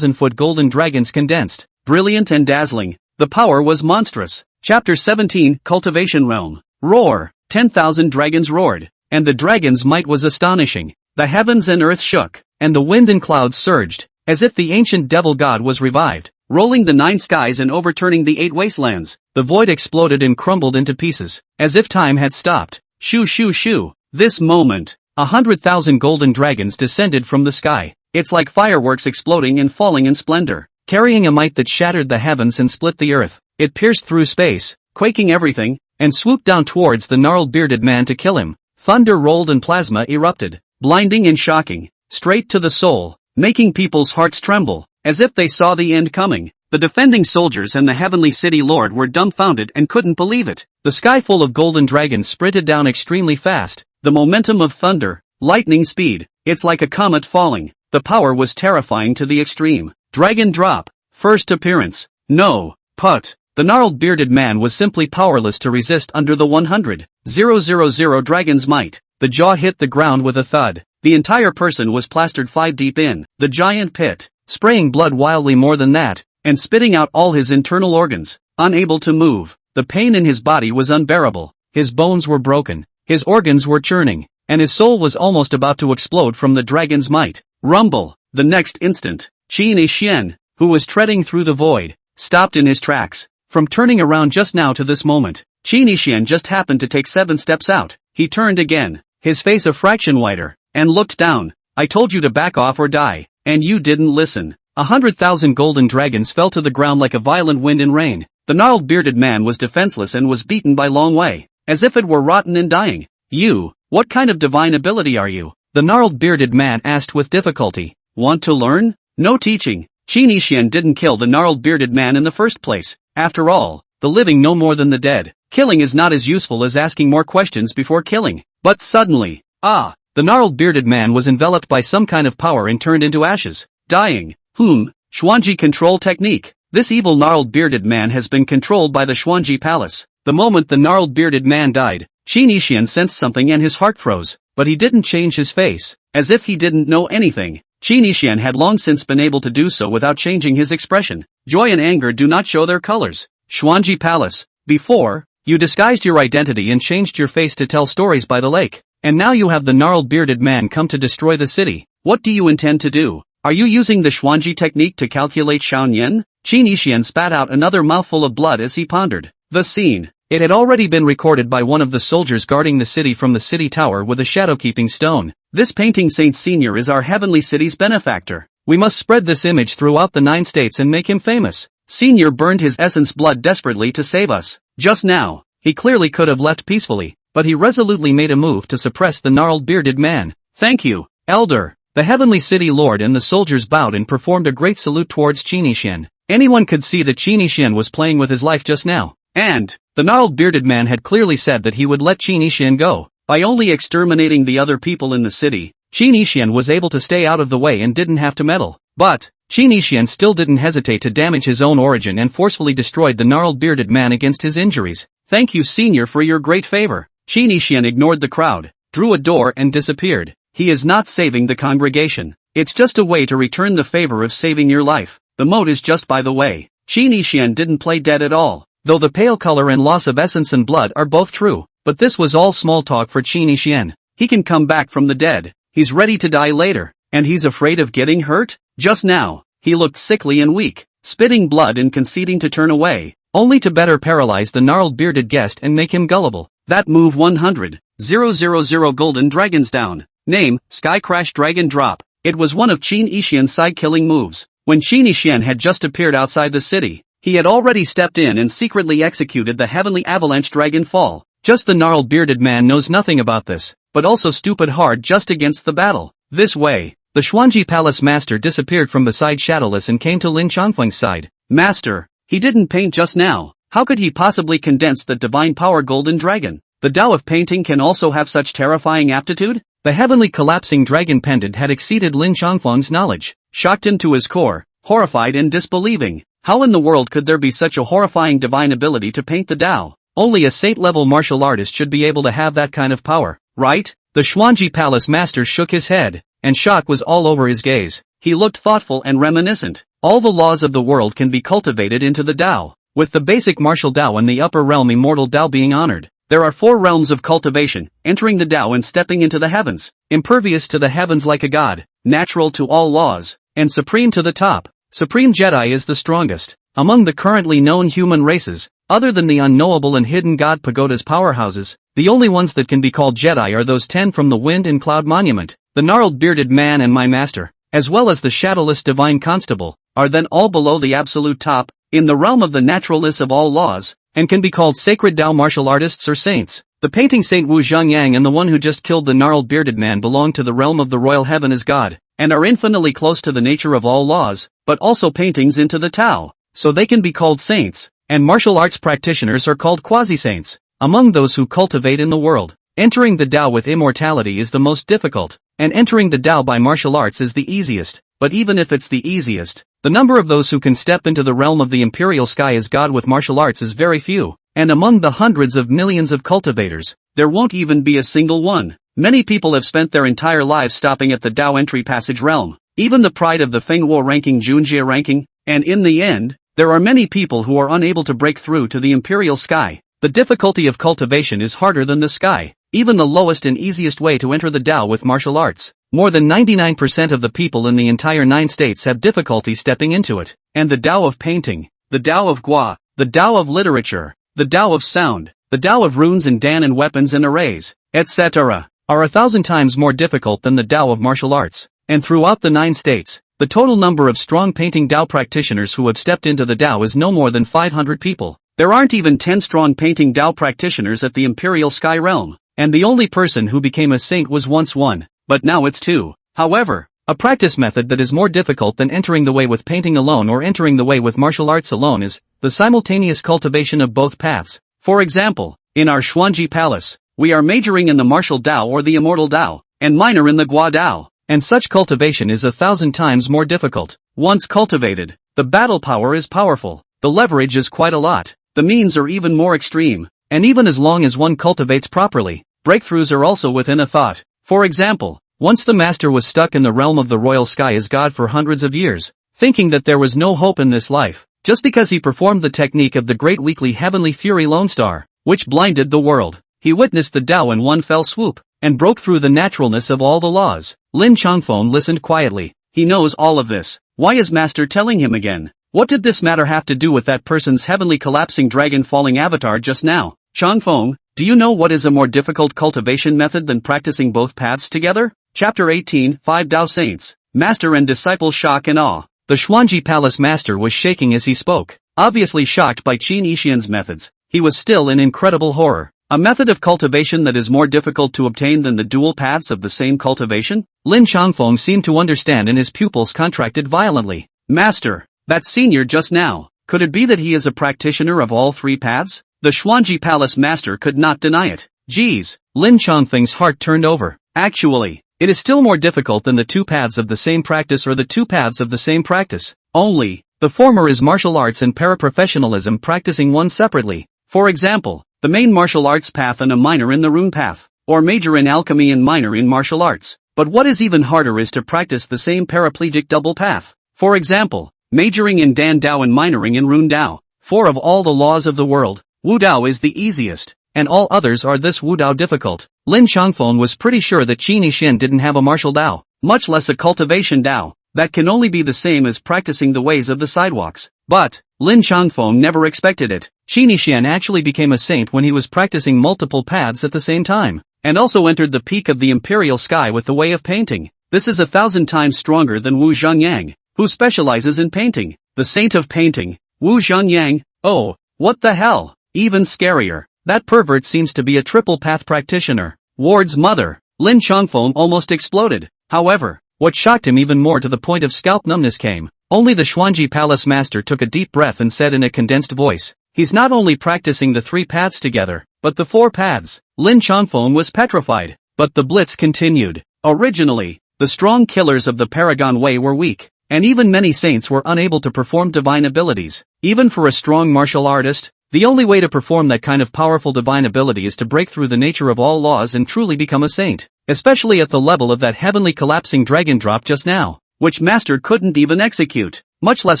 foot golden dragons condensed. Brilliant and dazzling. The power was monstrous. Chapter 17, Cultivation Realm. Roar! 10,000 dragons roared. And the dragon's might was astonishing. The heavens and earth shook, and the wind and clouds surged, as if the ancient devil god was revived, rolling the 9 skies and overturning the 8 wastelands. The void exploded and crumbled into pieces, as if time had stopped. Shoo shoo shoo. This moment, 100,000 golden dragons descended from the sky. It's like fireworks exploding and falling in splendor, carrying a might that shattered the heavens and split the earth. It pierced through space, quaking everything, and swooped down towards the gnarled bearded man to kill him. Thunder rolled and plasma erupted, blinding and shocking, straight to the soul, making people's hearts tremble, as if they saw the end coming. The defending soldiers and the heavenly city lord were dumbfounded and couldn't believe it. The sky full of golden dragons sprinted down extremely fast, the momentum of thunder, lightning speed. It's like a comet falling. The power was terrifying to the extreme. Dragon drop. First appearance. No. Put. The gnarled bearded man was simply powerless to resist under the 100,000 dragon's might. The jaw hit the ground with a thud. The entire person was plastered 5 deep in the giant pit, spraying blood wildly more than that, and spitting out all his internal organs. Unable to move, the pain in his body was unbearable. His bones were broken, his organs were churning, and his soul was almost about to explode from the dragon's might. Rumble. The next instant, Qin Xian, who was treading through the void, stopped in his tracks. From turning around just now to this moment, Qin Xian just happened to take 7 steps out. He turned again, his face a fraction whiter, and looked down. I told you to back off or die, and you didn't listen. 100,000 golden dragons fell to the ground like a violent wind and rain. The gnarled bearded man was defenseless and was beaten by Long Wei, as if it were rotten and dying. You, what kind of divine ability are you? The gnarled bearded man asked with difficulty. Want to learn? No teaching. Qin Xian didn't kill the gnarled bearded man in the first place. After all, the living know more than the dead. Killing is not as useful as asking more questions before killing. But suddenly, the gnarled bearded man was enveloped by some kind of power and turned into ashes. Dying. Xuanji control technique. This evil gnarled bearded man has been controlled by the Xuanji palace. The moment the gnarled bearded man died, Qin Xian sensed something and his heart froze, but he didn't change his face, as if he didn't know anything. Qin Xian had long since been able to do so without changing his expression. Joy and anger do not show their colors. Xuanji Palace. Before, you disguised your identity and changed your face to tell stories by the lake. And now you have the gnarled bearded man come to destroy the city. What do you intend to do? Are you using the Xuanji technique to calculate Xiaoyan? Qin Xian spat out another mouthful of blood as he pondered the scene. It had already been recorded by one of the soldiers guarding the city from the city tower with a shadow-keeping stone. This painting Saint Senior is our heavenly city's benefactor. We must spread this image throughout the 9 states and make him famous. Senior burned his essence blood desperately to save us. Just now, he clearly could have left peacefully, but he resolutely made a move to suppress the gnarled bearded man. Thank you, Elder. The heavenly city lord and the soldiers bowed and performed a great salute towards Qin Xian. Anyone could see that Qin Xian was playing with his life just now. And, the gnarled bearded man had clearly said that he would let Qin Xian go. By only exterminating the other people in the city, Qin Xian was able to stay out of the way and didn't have to meddle. But, Qin Xian still didn't hesitate to damage his own origin and forcefully destroyed the gnarled bearded man against his injuries. Thank you, Senior, for your great favor. Qin Xian ignored the crowd, drew a door and disappeared. He is not saving the congregation. It's just a way to return the favor of saving your life. The moat is just by the way. Qin Xian didn't play dead at all. Though the pale color and loss of essence and blood are both true, but this was all small talk for Qin Xian. He can come back from the dead. He's ready to die later, and he's afraid of getting hurt? Just now, he looked sickly and weak, spitting blood and conceding to turn away, only to better paralyze the gnarled bearded guest and make him gullible. That move 100,000 golden dragons down. Name, Sky Crash Dragon Drop. It was one of Qin Xian's side-killing moves. When Qin Xian had just appeared outside the city, he had already stepped in and secretly executed the heavenly avalanche dragon fall. Just the gnarled bearded man knows nothing about this, but also stupid hard just against the battle. This way, the Xuanji Palace Master disappeared from beside Shadowless and came to Lin Chongfeng's side. Master, he didn't paint just now. How could he possibly condense the divine power golden dragon? The Tao of painting can also have such terrifying aptitude? The heavenly collapsing dragon pendant had exceeded Lin Chongfeng's knowledge, shocked him to his core, horrified and disbelieving. How in the world could there be such a horrifying divine ability to paint the Tao? Only a saint-level martial artist should be able to have that kind of power, right? The Xuanji Palace Master shook his head, and shock was all over his gaze. He looked thoughtful and reminiscent. All the laws of the world can be cultivated into the Tao, with the basic martial Tao and the upper realm immortal Tao being honored. There are 4 realms of cultivation, entering the Tao and stepping into the heavens, impervious to the heavens like a god, natural to all laws, and supreme to the top. Supreme Jedi is the strongest. Among the currently known human races, other than the unknowable and hidden god pagoda's powerhouses, the only ones that can be called Jedi are those 10 from the Wind and Cloud Monument. The gnarled bearded man and my master, as well as the shadowless divine constable, are then all below the absolute top, in the realm of the naturalness of all laws, and can be called sacred Tao martial artists or saints. The painting Saint Wu Zhongyang and the one who just killed the gnarled bearded man belong to the realm of the royal heaven as God, and are infinitely close to the nature of all laws, but also paintings into the Tao, so they can be called saints, and martial arts practitioners are called quasi-saints. Among those who cultivate in the world, entering the Tao with immortality is the most difficult, and entering the Tao by martial arts is the easiest, but even if it's the easiest, the number of those who can step into the realm of the imperial sky as God with martial arts is very few, and among the hundreds of millions of cultivators, there won't even be a single one. Many people have spent their entire lives stopping at the Tao entry passage realm, even the pride of the Fenghuo ranking Junjie ranking, and in the end, there are many people who are unable to break through to the imperial sky. The difficulty of cultivation is harder than the sky, even the lowest and easiest way to enter the Tao with martial arts. More than 99% of the people in the entire 9 states have difficulty stepping into it, and the Tao of painting, the Tao of Gua, the Tao of literature, the Tao of sound, the Tao of runes and Dan and weapons and arrays, etc., are 1,000 times more difficult than the Tao of martial arts, and throughout the 9 states, the total number of strong painting Tao practitioners who have stepped into the Tao is no more than 500 people. There aren't even 10 strong painting Tao practitioners at the Imperial Sky Realm, and the only person who became a saint was once one, but now it's 2. However, a practice method that is more difficult than entering the way with painting alone or entering the way with martial arts alone is the simultaneous cultivation of both paths. For example, in our Xuanji Palace, we are majoring in the martial Tao or the immortal Tao, and minor in the Gua Tao, and such cultivation is 1,000 times more difficult. Once cultivated, the battle power is powerful, the leverage is quite a lot, the means are even more extreme, and even as long as one cultivates properly, breakthroughs are also within a thought. For example, once the master was stuck in the realm of the royal sky as God for hundreds of years, thinking that there was no hope in this life, just because he performed the technique of the great weekly heavenly fury Lone Star, which blinded the world. He witnessed the Tao in one fell swoop, and broke through the naturalness of all the laws. Lin Chongfeng listened quietly. He knows all of this. Why is master telling him again? What did this matter have to do with that person's heavenly collapsing dragon falling avatar just now? Chongfeng, do you know what is a more difficult cultivation method than practicing both paths together? Chapter 18, 5 Tao Saints. Master and disciple shock and awe. The Xuanji Palace Master was shaking as he spoke. Obviously shocked by Qin Yixian's methods, he was still in incredible horror. A method of cultivation that is more difficult to obtain than the dual paths of the same cultivation? Lin Chongfeng seemed to understand and his pupils contracted violently. Master, that senior just now, could it be that he is a practitioner of all 3 paths? The Xuanji Palace Master could not deny it. Geez, Lin Chongfeng's heart turned over. Actually, it is still more difficult than the 2 paths of the same practice or the 2 paths of the same practice. Only, the former is martial arts and paraprofessionalism practicing one separately. For example, the main martial arts path and a minor in the rune path, or major in alchemy and minor in martial arts. But what is even harder is to practice the same paraplegic double path. For example, majoring in Dan Dao and minoring in Rune Dao. For of all the laws of the world, Wu Dao is the easiest, and all others are this Wu Dao difficult. Lin Chongfeng was pretty sure that Qin Yixin didn't have a martial Dao, much less a cultivation Dao, that can only be the same as practicing the ways of the sidewalks. But, Lin Chongfeng never expected it. Qin Yixin actually became a saint when he was practicing multiple paths at the same time, and also entered the peak of the imperial sky with the way of painting. This is 1,000 times stronger than Wu Zhongyang, who specializes in painting. The saint of painting, Wu Zhongyang. Oh, what the hell? Even scarier. That pervert seems to be a triple path practitioner. Ward's mother, Lin Chongfeng, almost exploded. However, what shocked him even more to the point of scalp numbness came. Only the Xuanji Palace master took a deep breath and said in a condensed voice, "He's not only practicing the 3 paths together, but the 4 paths." Lin Chongfeng was petrified. But the blitz continued. Originally, the strong killers of the Paragon Way were weak, and even many saints were unable to perform divine abilities. Even for a strong martial artist, the only way to perform that kind of powerful divine ability is to break through the nature of all laws and truly become a saint, especially at the level of that heavenly collapsing dragon drop just now, which Master couldn't even execute, much less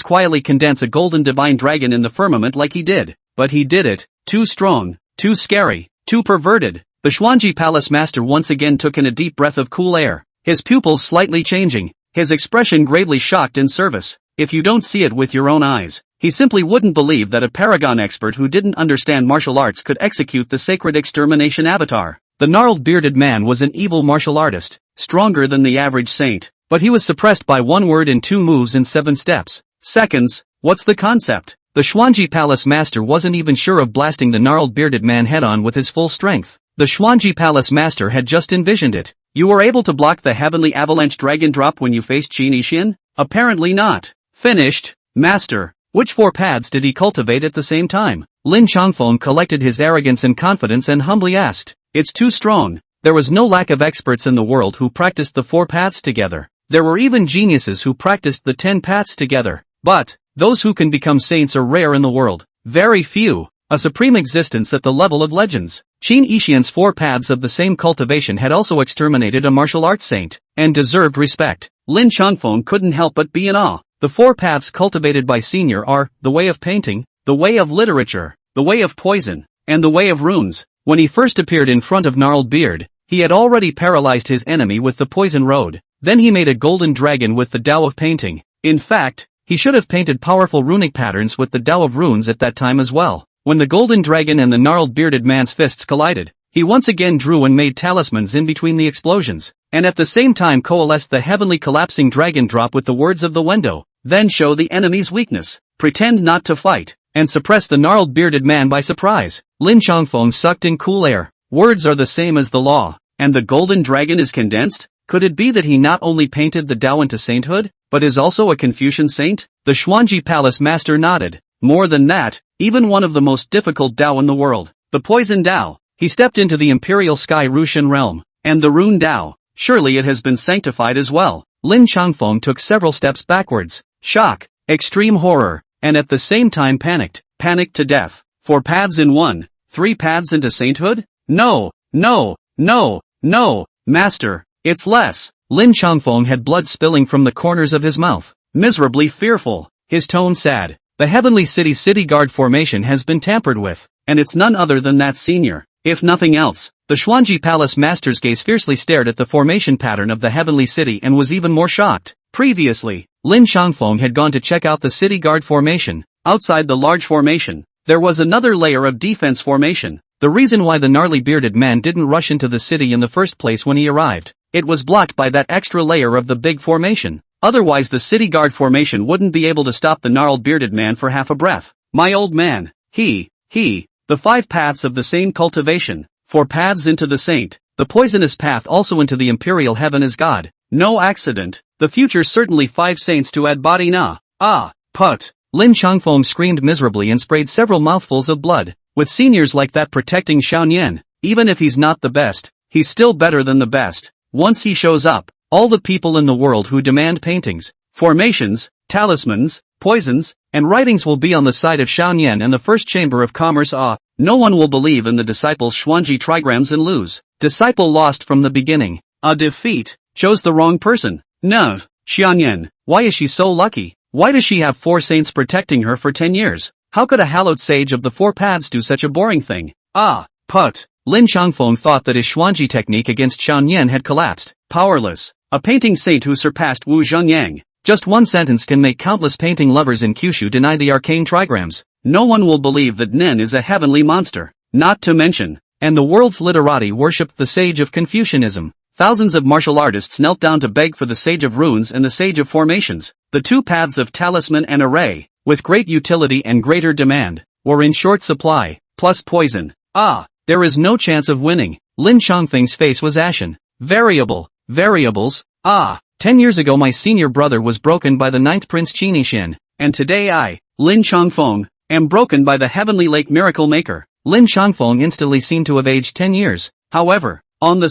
quietly condense a golden divine dragon in the firmament like he did. But he did it. Too strong, too scary, too perverted. The Xuanji Palace master once again took in a deep breath of cool air, his pupils slightly changing, his expression gravely shocked in service. If you don't see it with your own eyes, he simply wouldn't believe that a paragon expert who didn't understand martial arts could execute the sacred extermination avatar. The gnarled bearded man was an evil martial artist, stronger than the average saint, but he was suppressed by 1 word in 2 moves in 7 steps. Seconds. What's the concept? The Xuanji Palace master wasn't even sure of blasting the gnarled bearded man head-on with his full strength. The Xuanji Palace master had just envisioned it. You were able to block the heavenly avalanche dragon drop when you faced Qin Yixin? Apparently not. Finished. Master, which 4 paths did he cultivate at the same time? Lin Chongfeng collected his arrogance and confidence and humbly asked. It's too strong. There was no lack of experts in the world who practiced the 4 paths together. There were even geniuses who practiced the 10 paths together. But those who can become saints are rare in the world. Very few. A supreme existence at the level of legends. Qin Yixian's 4 paths of the same cultivation had also exterminated a martial arts saint, and deserved respect. Lin Chongfeng couldn't help but be in awe. The 4 paths cultivated by Senior are, the way of painting, the way of literature, the way of poison, and the way of runes. When he first appeared in front of Gnarled Beard, he had already paralyzed his enemy with the poison road. Then he made a golden dragon with the Tao of painting. In fact, he should have painted powerful runic patterns with the Tao of runes at that time as well. When the golden dragon and the gnarled bearded man's fists collided, he once again drew and made talismans in between the explosions, and at the same time coalesced the heavenly collapsing dragon drop with the words of the window. Then show the enemy's weakness, pretend not to fight, and suppress the gnarled bearded man by surprise. Lin Chongfeng sucked in cool air. Words are the same as the law, and the golden dragon is condensed? Could it be that he not only painted the Tao into sainthood, but is also a Confucian saint? The Xuanji Palace master nodded. More than that, even one of the most difficult Tao in the world, the poison Tao. He stepped into the imperial sky Rushan realm, and the rune Tao. Surely it has been sanctified as well. Lin Chongfeng took several steps backwards. Shock, extreme horror, and at the same time panicked to death. 4 paths in 1, 3 paths into sainthood? No, no, no, no, master, it's less. Lin Chongfeng had blood spilling from the corners of his mouth, miserably fearful, his tone sad. The Heavenly City Guard formation has been tampered with, and it's none other than that Senior. If nothing else, the Xuanji Palace master's gaze fiercely stared at the formation pattern of the Heavenly City and was even more shocked. Previously, Lin Chongfeng had gone to check out the City Guard formation. Outside the large formation, there was another layer of defense formation. The reason why the gnarly bearded man didn't rush into the city in the first place when he arrived, it was blocked by that extra layer of the big formation. Otherwise the City Guard formation wouldn't be able to stop the gnarled bearded man for half a breath. My old man, the 5 paths of the same cultivation, 4 paths into the saint, the poisonous path also into the imperial heaven as God. No accident, the future certainly 5 saints to add body na. Put. Lin Chongfeng screamed miserably and sprayed several mouthfuls of blood. With seniors like that protecting Xiaoyan, even if he's not the best, he's still better than the best. Once he shows up, all the people in the world who demand paintings, formations, talismans, poisons, and writings will be on the side of Xiaoyan and the First Chamber of Commerce. No one will believe in the disciple's Xuanji trigrams and lose. Disciple lost from the beginning. A defeat. Chose the wrong person. No. Xiaoyan, why is she so lucky? Why does she have 4 saints protecting her for 10 years? How could a hallowed sage of the 4 paths do such a boring thing? Put. Lin Chongfeng thought that his Xuanji technique against Xiaoyan had collapsed. Powerless. A painting saint who surpassed Wu Zhengyang. Just one sentence can make countless painting lovers in Kyushu deny the arcane trigrams. No one will believe that Nen is a heavenly monster. Not to mention, and the world's literati worshipped the sage of Confucianism. Thousands of martial artists knelt down to beg for the sage of runes and the sage of formations. The 2 paths of talisman and array, with great utility and greater demand, were in short supply, plus poison. Ah, there is no chance of winning. Lin Chongfeng's face was ashen. Variables? Ah, 10 years ago my senior brother was broken by the ninth prince Qinishan, and today I, Lin Chongfeng, am broken by the heavenly lake miracle maker. Lin Chongfeng instantly seemed to have aged 10 years. However, the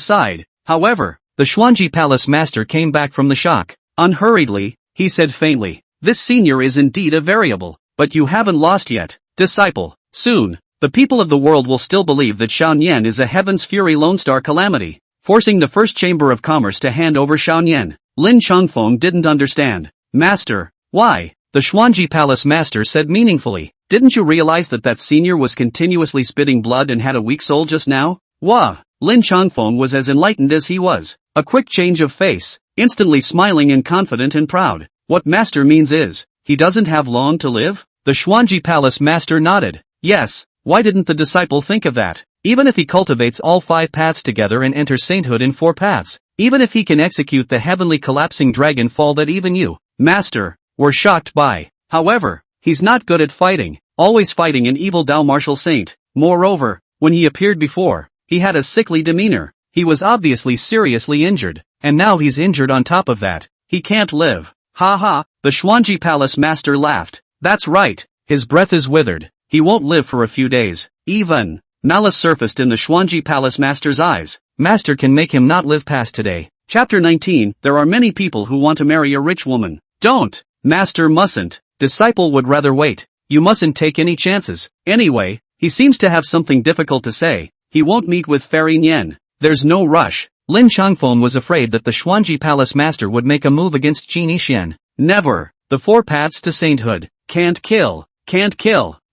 Xuanji Palace master came back from the shock. Unhurriedly, he said faintly, "This senior is indeed a variable, but you haven't lost yet, disciple. Soon, the people of the world will still believe that Xiaonian is a heaven's fury Lone Star calamity." Forcing the First Chamber of Commerce to hand over Xiaonian, Lin Chongfeng didn't understand. "Master, why?" The Xuanji Palace master said meaningfully. "Didn't you realize that senior was continuously spitting blood and had a weak soul just now?" "Wah!" Lin Chongfeng was as enlightened as he was. A quick change of face, instantly smiling and confident and proud. "What master means is, he doesn't have long to live?" The Xuanji Palace master nodded. "Yes, why didn't the disciple think of that? Even if he cultivates all 5 paths together and enters sainthood in 4 paths, even if he can execute the heavenly collapsing dragon fall that even you, master, were shocked by. However, he's not good at fighting, always fighting an evil Dao martial saint. Moreover, when he appeared before, he had a sickly demeanor. He was obviously seriously injured, and now he's injured on top of that. He can't live." "Ha ha," the Xuanji Palace master laughed. "That's right, his breath is withered. He won't live for a few days." Even malice surfaced in the Xuanji Palace master's eyes. "Master can make him not live past today." Chapter 19. There are many people who want to marry a rich woman. Don't. Master mustn't. Disciple would rather wait. You mustn't take any chances. Anyway, he seems to have something difficult to say. He won't meet with Fairy Nian. There's no rush. Lin Chongfeng was afraid that the Xuanji Palace master would make a move against Qin Yishan. Never. The 4 paths to sainthood. Can't kill.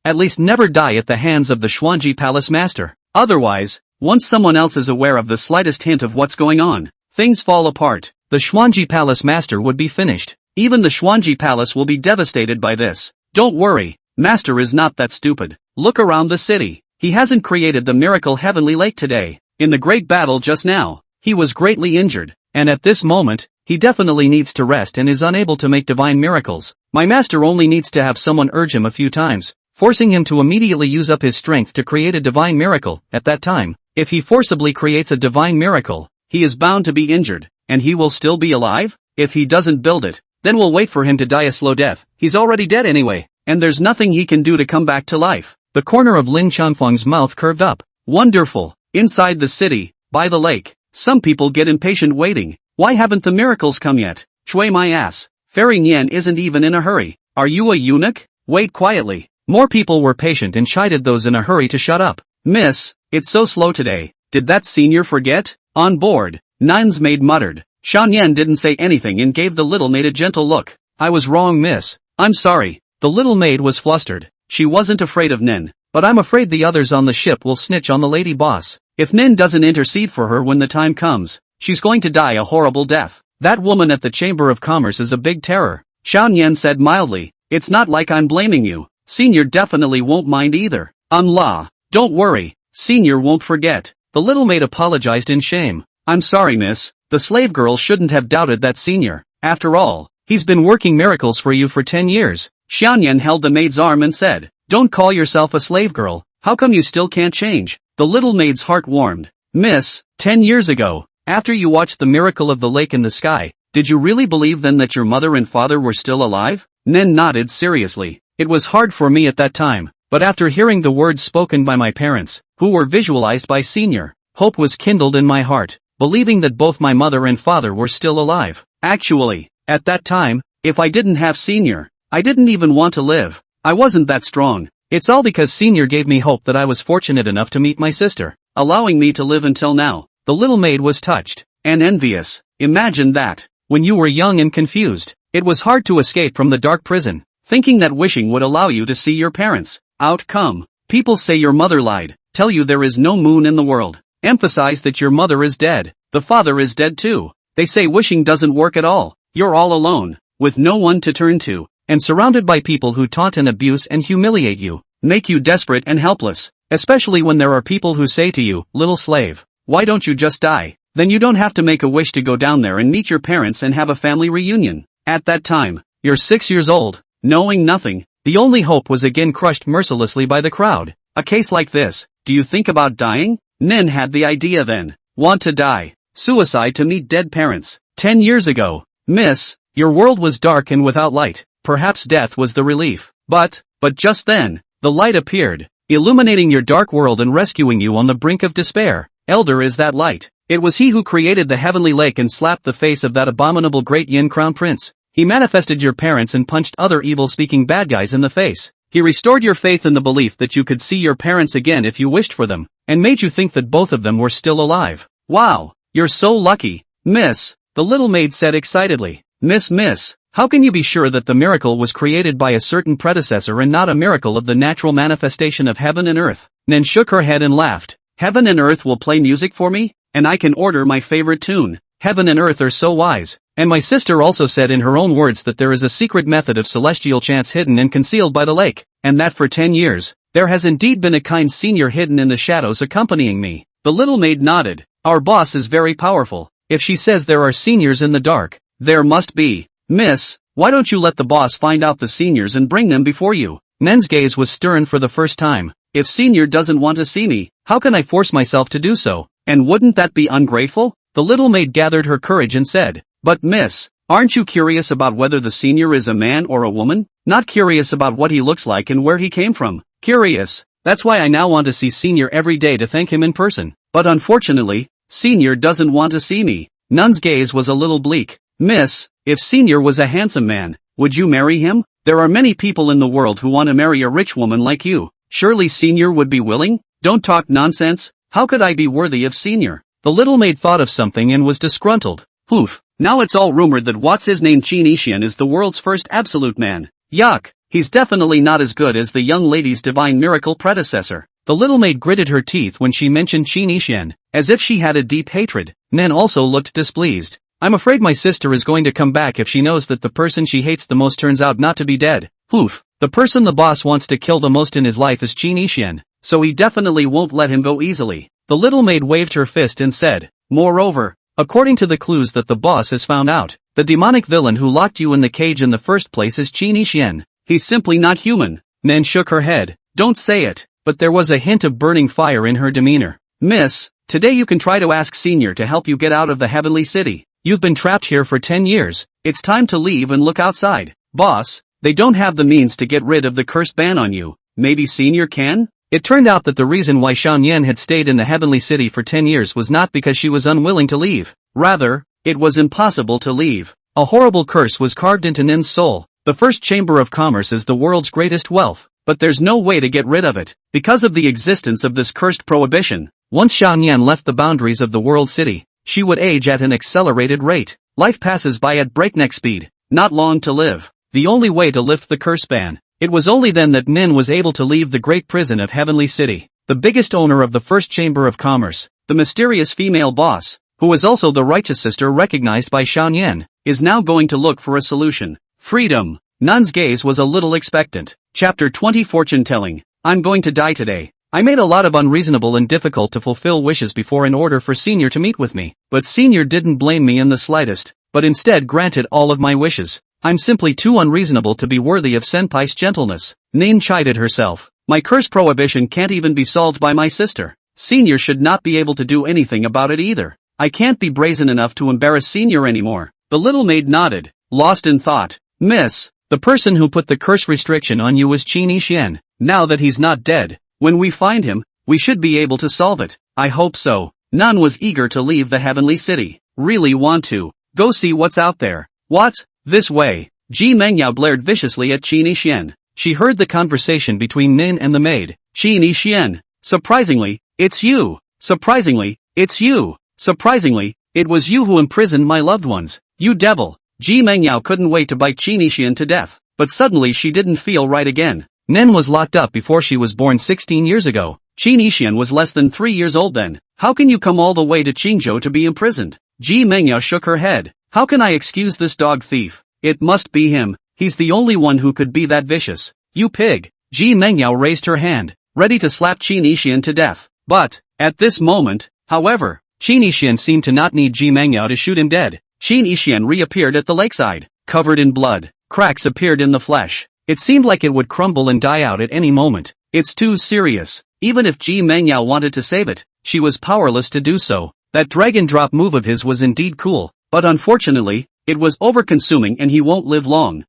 At least never die at the hands of the Xuanji Palace master. Otherwise, once someone else is aware of the slightest hint of what's going on, things fall apart. The Xuanji Palace master would be finished. Even the Xuanji Palace will be devastated by this. Don't worry, master is not that stupid. Look around the city. He hasn't created the miracle heavenly lake today. In the great battle just now, he was greatly injured, and at this moment, he definitely needs to rest and is unable to make divine miracles. My master only needs to have someone urge him a few times, forcing him to immediately use up his strength to create a divine miracle. At that time, if he forcibly creates a divine miracle, he is bound to be injured, and he will still be alive? If he doesn't build it, then we'll wait for him to die a slow death. He's already dead anyway, and there's nothing he can do to come back to life. The corner of Lin Chongfeng's mouth curved up. Wonderful. Inside the city, by the lake, some people get impatient waiting. Why haven't the miracles come yet? Chui my ass. Fairy Nian isn't even in a hurry. Are you a eunuch? Wait quietly. More people were patient and chided those in a hurry to shut up. "Miss, it's so slow today. Did that senior forget?" On board, Nin's maid muttered. Xiaonian didn't say anything and gave the little maid a gentle look. "I was wrong, miss. I'm sorry." The little maid was flustered. She wasn't afraid of Nin, but I'm afraid the others on the ship will snitch on the lady boss. If Nin doesn't intercede for her when the time comes, she's going to die a horrible death. That woman at the Chamber of Commerce is a big terror. Xiaonian said mildly. "It's not like I'm blaming you. Senior definitely won't mind either." Don't worry, Senior won't forget." The little maid apologized in shame. "I'm sorry, miss. The slave girl shouldn't have doubted that Senior. After all, he's been working miracles for you for 10 years. Xiaonian held the maid's arm and said, "Don't call yourself a slave girl. How come you still can't change?" The little maid's heart warmed. "Miss, 10 years ago, after you watched the miracle of the lake in the sky, did you really believe then that your mother and father were still alive?" Nen nodded seriously. "It was hard for me at that time, but after hearing the words spoken by my parents, who were visualized by Senior, hope was kindled in my heart, believing that both my mother and father were still alive. Actually, at that time, if I didn't have Senior, I didn't even want to live. I wasn't that strong. It's all because Senior gave me hope that I was fortunate enough to meet my sister, allowing me to live until now." The little maid was touched and envious. "Imagine that. When you were young and confused, it was hard to escape from the dark prison, thinking that wishing would allow you to see your parents. Outcome. People say your mother lied, tell you there is no moon in the world, emphasize that your mother is dead, the father is dead too. They say wishing doesn't work at all. You're all alone, with no one to turn to, and surrounded by people who taunt and abuse and humiliate you, make you desperate and helpless, especially when there are people who say to you, 'Little slave, why don't you just die?' Then you don't have to make a wish to go down there and meet your parents and have a family reunion. At that time, you're 6 years old, knowing nothing. The only hope was again crushed mercilessly by the crowd. A case like this, do you think about dying? Nin had the idea then. Want to die. Suicide to meet dead parents. 10 years ago. Miss, your world was dark and without light. Perhaps death was the relief. But just then, the light appeared, illuminating your dark world and rescuing you on the brink of despair. Elder is that light. It was he who created the heavenly lake and slapped the face of that abominable great Yin crown prince. He manifested your parents and punched other evil-speaking bad guys in the face. He restored your faith in the belief that you could see your parents again if you wished for them, and made you think that both of them were still alive. Wow, you're so lucky. Miss, the little maid said excitedly. Miss, how can you be sure that the miracle was created by a certain predecessor and not a miracle of the natural manifestation of heaven and earth? Nen shook her head and laughed. Heaven and earth will play music for me, and I can order my favorite tune. Heaven and earth are so wise. And my sister also said in her own words that there is a secret method of celestial chants hidden and concealed by the lake, and that for 10 years, there has indeed been a kind senior hidden in the shadows accompanying me. The little maid nodded. Our boss is very powerful. If she says there are seniors in the dark, there must be. Miss, why don't you let the boss find out the seniors and bring them before you? Nen's gaze was stern for the first time. If senior doesn't want to see me, how can I force myself to do so? And wouldn't that be ungrateful? The little maid gathered her courage and said, but miss, aren't you curious about whether the senior is a man or a woman? Not curious about what he looks like and where he came from. Curious. That's why I now want to see senior every day to thank him in person. But unfortunately, senior doesn't want to see me. Nun's gaze was a little bleak. Miss, if senior was a handsome man, would you marry him? There are many people in the world who want to marry a rich woman like you. Surely senior would be willing? Don't talk nonsense. How could I be worthy of senior? The little maid thought of something and was disgruntled. Poof. Now it's all rumored that what's his name Qin Yixian is the world's first absolute man. Yuck. He's definitely not as good as the young lady's divine miracle predecessor. The little maid gritted her teeth when she mentioned Qin Yixian, as if she had a deep hatred. Nen also looked displeased. I'm afraid my sister is going to come back if she knows that the person she hates the most turns out not to be dead. Poof. The person the boss wants to kill the most in his life is Qin Yixian, so he definitely won't let him go easily. The little maid waved her fist and said, moreover, according to the clues that the boss has found out, the demonic villain who locked you in the cage in the first place is Qin Yixian. He's simply not human. Nen shook her head. Don't say it. But there was a hint of burning fire in her demeanor. Miss, today you can try to ask senior to help you get out of the heavenly city. You've been trapped here for 10 years. It's time to leave and look outside. Boss, they don't have the means to get rid of the cursed ban on you. Maybe senior can? It turned out that the reason why Shan Yan had stayed in the heavenly city for 10 years was not because she was unwilling to leave. Rather, it was impossible to leave. A horrible curse was carved into Nin's soul. The first chamber of commerce is the world's greatest wealth, but there's no way to get rid of it, because of the existence of this cursed prohibition. Once Shan Yan left the boundaries of the world city, she would age at an accelerated rate. Life passes by at breakneck speed. Not long to live. The only way to lift the curse ban. It was only then that Nin was able to leave the great prison of Heavenly City. The biggest owner of the first chamber of commerce, the mysterious female boss, who was also the righteous sister recognized by Shan Yan, is now going to look for a solution. Freedom. Nun's gaze was a little expectant. Chapter 20 Fortune Telling. I'm going to die today. I made a lot of unreasonable and difficult to fulfill wishes before in order for Senior to meet with me, but Senior didn't blame me in the slightest, but instead granted all of my wishes. I'm simply too unreasonable to be worthy of Senpai's gentleness. Nin chided herself. My curse prohibition can't even be solved by my sister. Senior should not be able to do anything about it either. I can't be brazen enough to embarrass Senior anymore. The little maid nodded, lost in thought. Miss, the person who put the curse restriction on you was Qin Yixian. Now that he's not dead, when we find him, we should be able to solve it. I hope so. Nun was eager to leave the heavenly city. Really want to go see what's out there. What? This way. Ji Mengyao blared viciously at Qin Yixian. She heard the conversation between Nin and the maid. Qin Yixian. Surprisingly, it's you. Surprisingly, it's you. Surprisingly, it was you who imprisoned my loved ones. You devil. Ji Mengyao couldn't wait to bite Qin Yixian to death. But suddenly she didn't feel right again. Nin was locked up before she was born 16 years ago. Qin Yixian was less than 3 years old then. How can you come all the way to Qingzhou to be imprisoned? Ji Mengyao shook her head. How can I excuse this dog thief? It must be him. He's the only one who could be that vicious. You pig. Ji Mengyao raised her hand, ready to slap Qin Yixian to death. But, at this moment, however, Qin Yixian seemed to not need Ji Mengyao to shoot him dead. Qin Yixian reappeared at the lakeside, covered in blood. Cracks appeared in the flesh. It seemed like it would crumble and die out at any moment. It's too serious. Even if Ji Mengyao wanted to save it, she was powerless to do so. That dragon drop move of his was indeed cool, but unfortunately, it was over-consuming and he won't live long.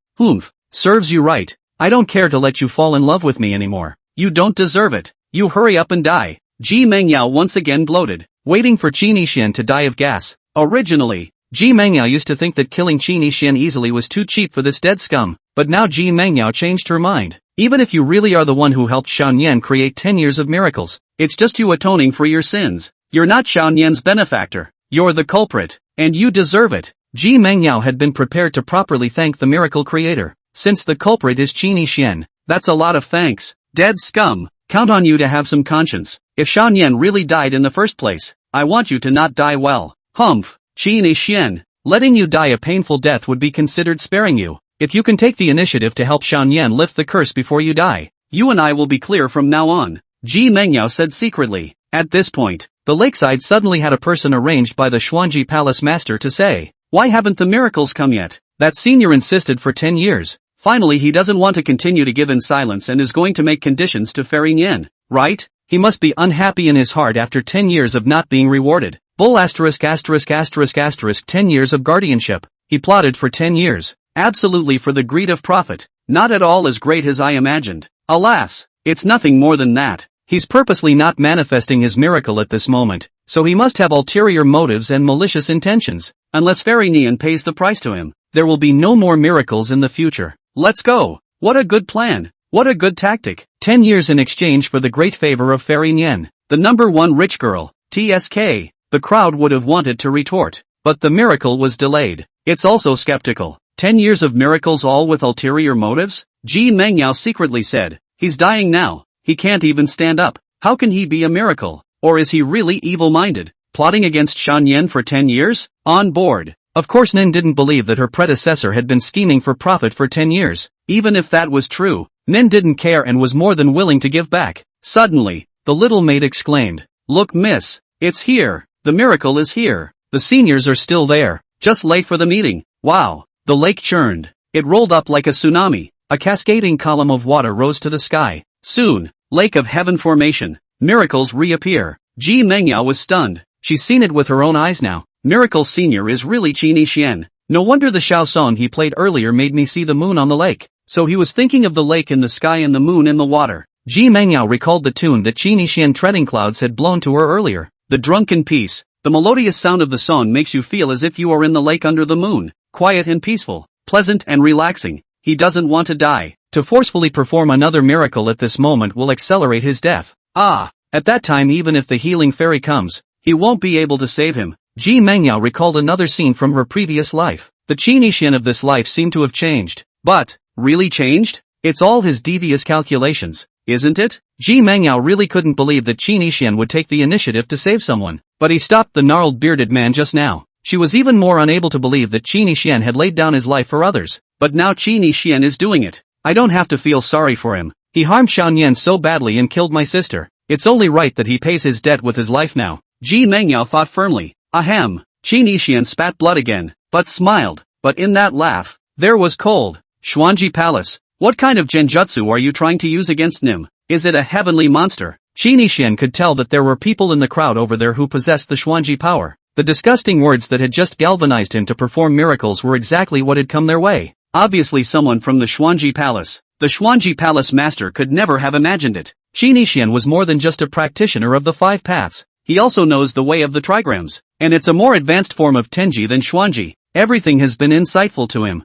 Serves you right. I don't care to let you fall in love with me anymore. You don't deserve it. You hurry up and die. Ji Mengyao once again gloated, waiting for Qin Yixian to die of gas. Originally, Ji Mengyao used to think that killing Qin Yixian easily was too cheap for this dead scum, but now Ji Mengyao changed her mind. Even if you really are the one who helped Xiao Nian create 10 years of miracles, it's just you atoning for your sins. You're not Xiao Nian's benefactor. You're the culprit, and you deserve it. Ji Mengyao had been prepared to properly thank the miracle creator. Since the culprit is Qin Yixian, that's a lot of thanks. Dead scum, count on you to have some conscience. If Xiao Nian really died in the first place, I want you to not die well. Qin Yixian, letting you die a painful death would be considered sparing you. If you can take the initiative to help Xiao Nian lift the curse before you die, you and I will be clear from now on, Ji Mengyao said secretly. At this point, the lakeside suddenly had a person arranged by the Xuanji Palace master to say, why haven't the miracles come yet? That senior insisted for 10 years. Finally he doesn't want to continue to give in silence and is going to make conditions to Fairy Nian, right? He must be unhappy in his heart after 10 years of not being rewarded. Bull ******* 10 years of guardianship. He plotted for 10 years. Absolutely for the greed of profit. Not at all as great as I imagined. Alas, it's nothing more than that. He's purposely not manifesting his miracle at this moment, so he must have ulterior motives and malicious intentions. Unless Fairy Nian pays the price to him, there will be no more miracles in the future. Let's go. What a good plan. What a good tactic. 10 years in exchange for the great favor of Fairy Nian, the number one rich girl, TSK. The crowd would have wanted to retort, but the miracle was delayed. It's also skeptical. 10 years of miracles all with ulterior motives? Ji Mengyao secretly said, he's dying now. He can't even stand up. How can he be a miracle? Or is he really evil-minded, plotting against Xiao Nian for 10 years? On board. Of course Nin didn't believe that her predecessor had been scheming for profit for 10 years. Even if that was true, Nin didn't care and was more than willing to give back. Suddenly, the little maid exclaimed, look miss, it's here. The miracle is here. The seniors are still there, just late for the meeting. Wow. The lake churned. It rolled up like a tsunami. A cascading column of water rose to the sky. Soon, Lake of Heaven formation. Miracles reappear. Ji Mengyao was stunned. She's seen it with her own eyes now. Miracle Senior is really Qin Yixian. No wonder the Xiao song he played earlier made me see the moon on the lake. So he was thinking of the lake in the sky and the moon in the water. Ji Mengyao recalled the tune that Qin Yixian treading clouds had blown to her earlier. The drunken peace. The melodious sound of the song makes you feel as if you are in the lake under the moon. Quiet and peaceful. Pleasant and relaxing. He doesn't want to die. To forcefully perform another miracle at this moment will accelerate his death. At that time even if the healing fairy comes, he won't be able to save him. Ji Mengyao recalled another scene from her previous life. The Qin Yixian of this life seemed to have changed. But, really changed? It's all his devious calculations, isn't it? Ji Mengyao really couldn't believe that Qin Yixian would take the initiative to save someone. But he stopped the gnarled bearded man just now. She was even more unable to believe that Qin Yixian had laid down his life for others. But now Qin Yixian is doing it. I don't have to feel sorry for him. He harmed Xiao Nian so badly and killed my sister. It's only right that he pays his debt with his life now. Ji Mengyao thought firmly. Ahem. Qin Yixian spat blood again, but smiled. But in that laugh, there was cold. Xuanji Palace. What kind of genjutsu are you trying to use against Nim? Is it a heavenly monster? Qin Yixian could tell that there were people in the crowd over there who possessed the Xuanji power. The disgusting words that had just galvanized him to perform miracles were exactly what had come their way. Obviously someone from the Xuanji Palace. The Xuanji Palace master could never have imagined it. Qin Yixian was more than just a practitioner of the 5 paths. He also knows the way of the trigrams. And it's a more advanced form of Tenji than Xuanji. Everything has been insightful to him.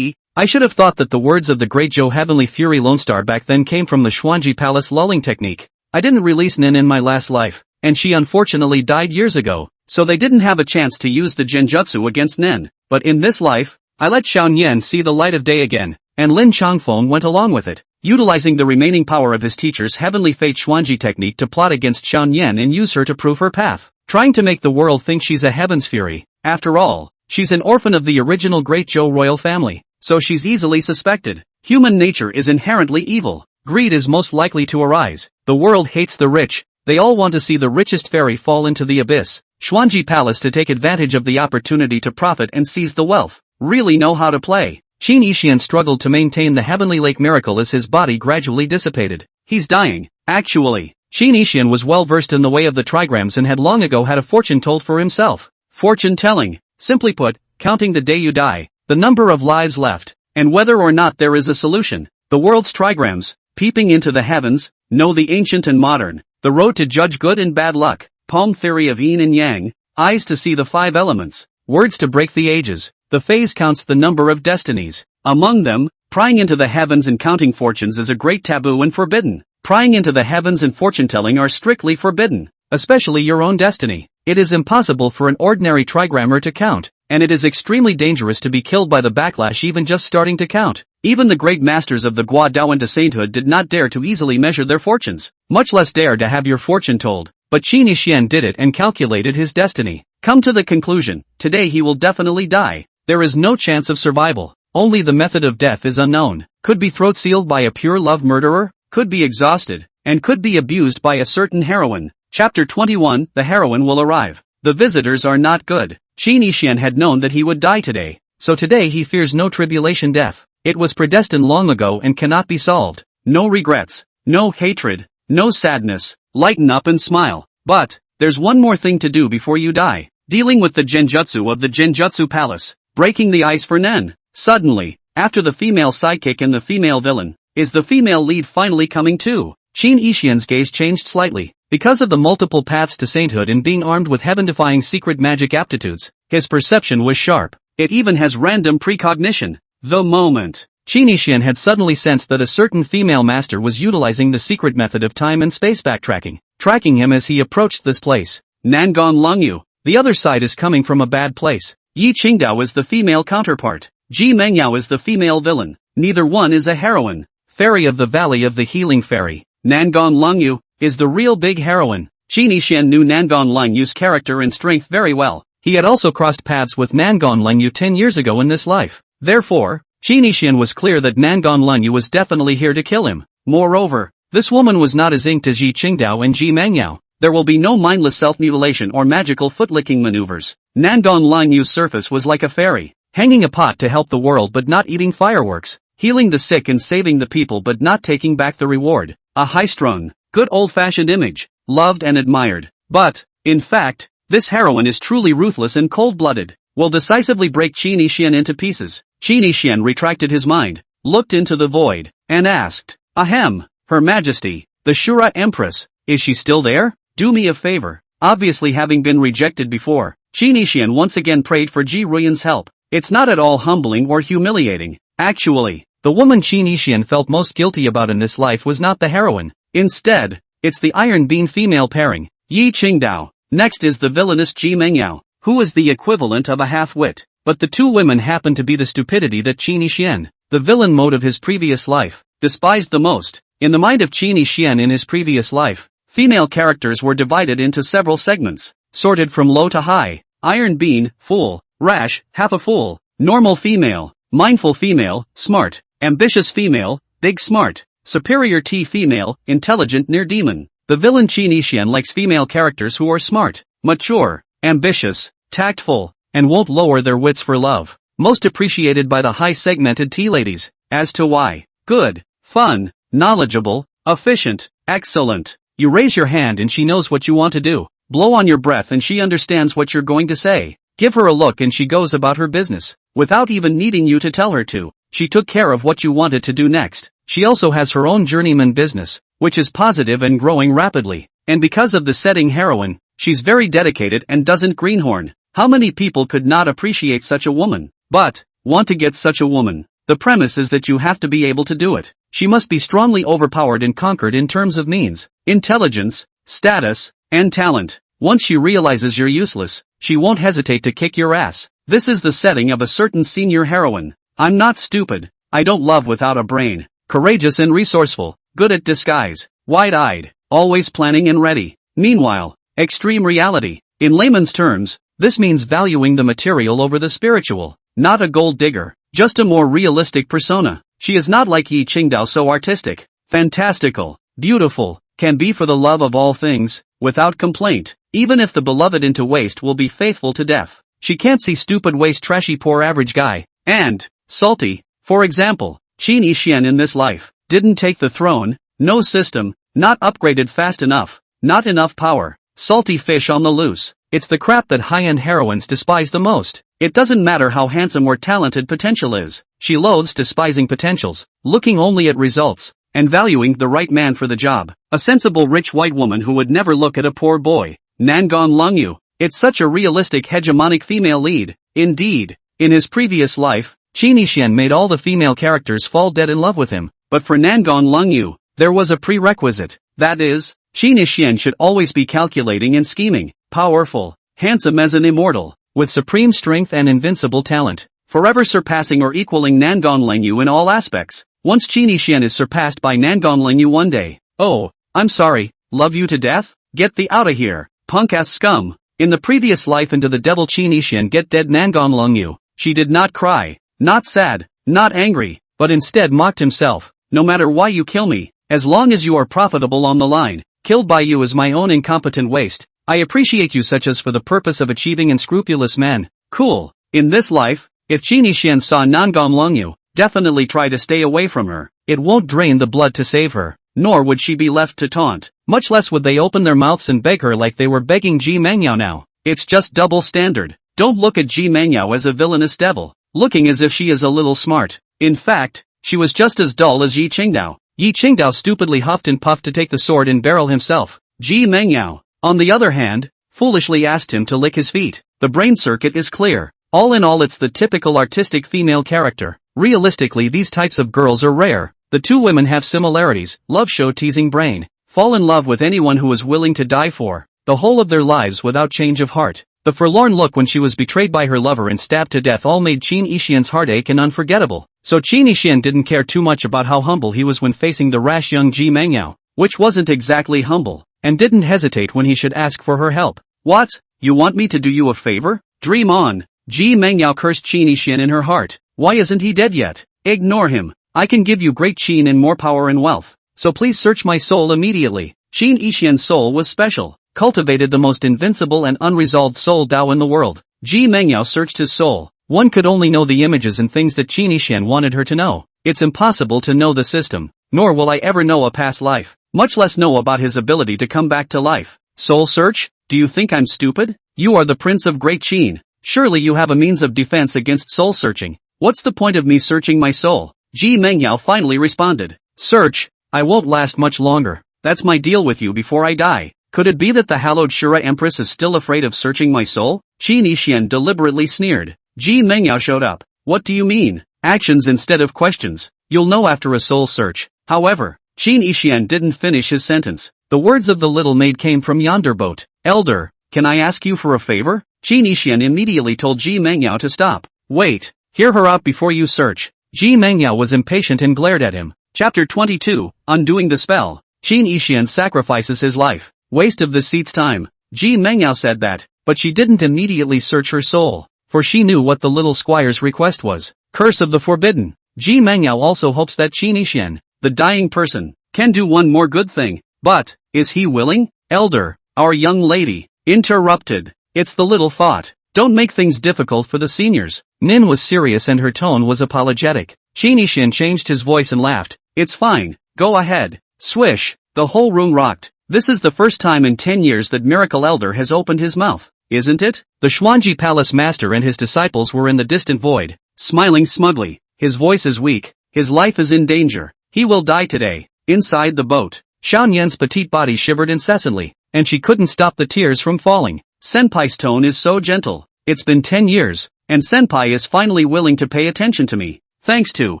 I should have thought that the words of the great Zhou Heavenly Fury Lone Star back then came from the Xuanji Palace lulling technique. I didn't release Nin in my last life, and she unfortunately died years ago, so they didn't have a chance to use the genjutsu against Nin. But in this life, I let Xiao Nian see the light of day again, and Lin Changfeng went along with it, utilizing the remaining power of his teacher's Heavenly Fate Xuanji technique to plot against Xiao Nian and use her to prove her path, trying to make the world think she's a Heaven's Fury. After all, she's an orphan of the original Great Zhou royal family, so she's easily suspected. Human nature is inherently evil. Greed is most likely to arise. The world hates the rich. They all want to see the richest fairy fall into the abyss. Xuanji Palace to take advantage of the opportunity to profit and seize the wealth. Really know how to play. Qin Yixian struggled to maintain the Heavenly Lake miracle as his body gradually dissipated. he's dying. Actually, Qin Yixian was well versed in the way of the trigrams and had long ago had a fortune told for himself. Fortune telling, simply put, counting the day you die, the number of lives left, and whether or not there is a solution. The world's trigrams, peeping into the heavens, know the ancient and modern, the road to judge good and bad luck, palm theory of yin and yang, eyes to see the 5 elements, words to break the ages. The phase counts the number of destinies. Among them, prying into the heavens and counting fortunes is a great taboo and forbidden. Prying into the heavens and fortune-telling are strictly forbidden, especially your own destiny. It is impossible for an ordinary trigrammer to count, and it is extremely dangerous to be killed by the backlash even just starting to count. Even the great masters of the Gua Dao into sainthood did not dare to easily measure their fortunes, much less dare to have your fortune told. But Qin Yixian did it and calculated his destiny. Come to the conclusion, today he will definitely die. There is no chance of survival. Only the method of death is unknown. Could be throat sealed by a pure love murderer, could be exhausted, and could be abused by a certain heroine. Chapter 21, the heroine will arrive. The visitors are not good. Qin Yixian had known that he would die today, so today he fears no tribulation death. It was predestined long ago and cannot be solved. No regrets, no hatred, no sadness. Lighten up and smile. But, there's one more thing to do before you die. Dealing with the genjutsu of the Genjutsu Palace. Breaking the ice for Nen. Suddenly, after the female sidekick and the female villain, is the female lead finally coming too? Qin Yixian's gaze changed slightly. Because of the multiple paths to sainthood and being armed with heaven-defying secret magic aptitudes, his perception was sharp. It even has random precognition. The moment Qin Yixian had suddenly sensed that a certain female master was utilizing the secret method of time and space backtracking, tracking him as he approached this place. Nangon Longyu. The other side is coming from a bad place. Yi Qingdao is the female counterpart. Ji Mengyao is the female villain. Neither one is a heroine. Fairy of the Valley of the Healing Fairy. Nangon Longyu is the real big heroine. Qin Yixian knew Nangon Longyu's character and strength very well. He had also crossed paths with Nangon Longyu 10 years ago in this life. Therefore, Qin Yixian was clear that Nangon Longyu was definitely here to kill him. Moreover, this woman was not as inked as Yi Qingdao and Ji Mengyao. There will be no mindless self-mutilation or magical foot-licking maneuvers. Nangon Longyu's surface was like a fairy, hanging a pot to help the world but not eating fireworks, healing the sick and saving the people but not taking back the reward. A high-strung, good old-fashioned image, loved and admired. But, in fact, this heroine is truly ruthless and cold-blooded, will decisively break Qin Yixian into pieces. Qin Yixian retracted his mind, looked into the void, and asked, Ahem, Her Majesty, the Shura Empress, is she still there? Do me a favor. Obviously having been rejected before, Qin Yixian once again prayed for Ji Ruyan's help. It's not at all humbling or humiliating. Actually, the woman Qin Yixian felt most guilty about in this life was not the heroine. Instead, it's the Iron Bean female pairing, Yi Qingdao. Next is the villainous Ji Mengyao, who is the equivalent of a half-wit. But the two women happen to be the stupidity that Qin Yixian, the villain mode of his previous life, despised the most. In the mind of Qin Yixian in his previous life, female characters were divided into several segments, sorted from low to high: Iron Bean, fool; rash, half a fool; normal female, mindful female, smart; ambitious female, big smart; superior T female, intelligent near demon. The villain Qin Yixian likes female characters who are smart, mature, ambitious, tactful, and won't lower their wits for love. Most appreciated by the high-segmented T-ladies. As to why: good, fun, knowledgeable, efficient, excellent. You raise your hand and she knows what you want to do. Blow on your breath and she understands what you're going to say. Give her a look and she goes about her business, without even needing you to tell her to. She took care of what you wanted to do next. She also has her own journeyman business, which is positive and growing rapidly. And because of the setting heroine, she's very dedicated and doesn't greenhorn. How many people could not appreciate such a woman? But, want to get such a woman? The premise is that you have to be able to do it. She must be strongly overpowered and conquered in terms of means, intelligence, status, and talent. Once she realizes you're useless, she won't hesitate to kick your ass. This is the setting of a certain senior heroine. I'm not stupid. I don't love without a brain. Courageous and resourceful, good at disguise, wide-eyed, always planning and ready. Meanwhile, extreme reality. In layman's terms, this means valuing the material over the spiritual. Not a gold digger, just a more realistic persona. She is not like Yi Qingdao, so artistic, fantastical, beautiful, can be for the love of all things, without complaint. Even if the beloved into waste will be faithful to death. She can't see stupid waste trashy poor average guy. And, salty, for example, Qin Yixian in this life, didn't take the throne, No system, not upgraded fast enough, not enough power, salty fish on the loose. It's the crap that high-end heroines despise the most. It doesn't matter how handsome or talented potential is. She loathes despising potentials, looking only at results, and valuing the right man for the job. A sensible rich white woman who would never look at a poor boy. Nangon Longyu. It's such a realistic hegemonic female lead. Indeed. In his previous life, Qinishian made all the female characters fall dead in love with him. But for Nangon Longyu, there was a prerequisite. That is, Qinishian should always be calculating and scheming, powerful, handsome as an immortal, with supreme strength and invincible talent, forever surpassing or equaling Nangon Longyu in all aspects. Once Qinishian is surpassed by Nangon Longyu one day, oh, I'm sorry, love you to death? Get thee outta here, punk-ass scum. In the previous life Into the Devil Qinishian get dead Nangon Longyu. She did not cry, not sad, not angry, but instead mocked himself. No matter why you kill me, as long as you are profitable on the line, killed by you is my own incompetent waste. I appreciate you such as for the purpose of achieving unscrupulous man. Cool. In this life, if Qinishian saw Nangon Longyu, definitely try to stay away from her. It won't drain the blood to save her, nor would she be left to taunt. Much less would they open their mouths and beg her like they were begging Ji Mangyao now. It's just double standard. Don't look at Ji Mangyao as a villainous devil, looking as if she is a little smart. In fact, she was just as dull as Yi Qingdao. Yi Qingdao stupidly huffed and puffed to take the sword and barrel himself. Ji Mangyao, on the other hand, foolishly asked him to lick his feet. The brain circuit is clear. All in all, it's the typical artistic female character. Realistically, these types of girls are rare. The two women have similarities: love show teasing brain, fall in love with anyone who is willing to die for the whole of their lives without change of heart. The forlorn look when she was betrayed by her lover and stabbed to death all made Qinishian's heartache and unforgettable. So Qinishian didn't care too much about how humble he was when facing the rash young Ji Mangyao, which wasn't exactly humble, and didn't hesitate when he should ask for her help. What? You want me to do you a favor? Dream on. Ji Mangyao cursed Qinishian in her heart. Why isn't he dead yet? Ignore him. I can give you great Qin and more power and wealth, so please search my soul immediately. Qinishian's soul was special, cultivated the most invincible and unresolved soul Dao in the world. Ji Mangyao searched his soul. One could only know the images and things that Qinishian wanted her to know. It's impossible to know the system, nor will I ever know a past life, much less know about his ability to come back to life. Soul search? Do you think I'm stupid? You are the prince of great Qin. Surely you have a means of defense against soul searching. What's the point of me searching my soul? Ji Mangyao finally responded. Search? I won't last much longer. That's my deal with you before I die. Could it be that the hallowed Shura Empress is still afraid of searching my soul? Qinishian deliberately sneered. Ji Mangyao showed up. What do you mean? Actions instead of questions. You'll know after a soul search. However, Qinishian didn't finish his sentence. The words of the little maid came from yonder boat. Elder, can I ask you for a favor? Qinishian immediately told Ji Mangyao to stop. Wait, hear her out before you search. Ji Mangyao was impatient and glared at him. Chapter 22, Undoing the Spell. Qinishian sacrifices his life. Waste of the seat's time. Ji Mangyao said that, but she didn't immediately search her soul, for she knew what the little squire's request was. Curse of the Forbidden. Ji Mangyao also hopes that Qinishian, the dying person, can do one more good thing. But, is he willing? Elder, our young lady, interrupted. It's the little thought. Don't make things difficult for the seniors. Nin was serious and her tone was apologetic. Qinishian changed his voice and laughed. It's fine, go ahead. Swish, the whole room rocked. This is the first time in 10 years that Miracle Elder has opened his mouth, isn't it? The Xuanji Palace Master and his disciples were in the distant void, smiling smugly. His voice is weak, his life is in danger, he will die today. Inside the boat, Xiao Yan's petite body shivered incessantly, and she couldn't stop the tears from falling. Senpai's tone is so gentle. It's been 10 years, and Senpai is finally willing to pay attention to me. Thanks to,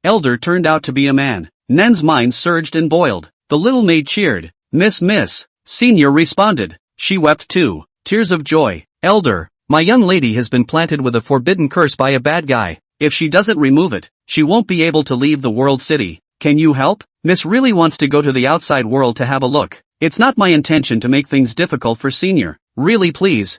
Elder turned out to be a man. Nen's mind surged and boiled. The little maid cheered. Miss, Senior responded. She wept too. Tears of joy. Elder, my young lady has been planted with a forbidden curse by a bad guy. If she doesn't remove it, she won't be able to leave the world city. Can you help? Miss really wants to go to the outside world to have a look. It's not my intention to make things difficult for Senior. Really please,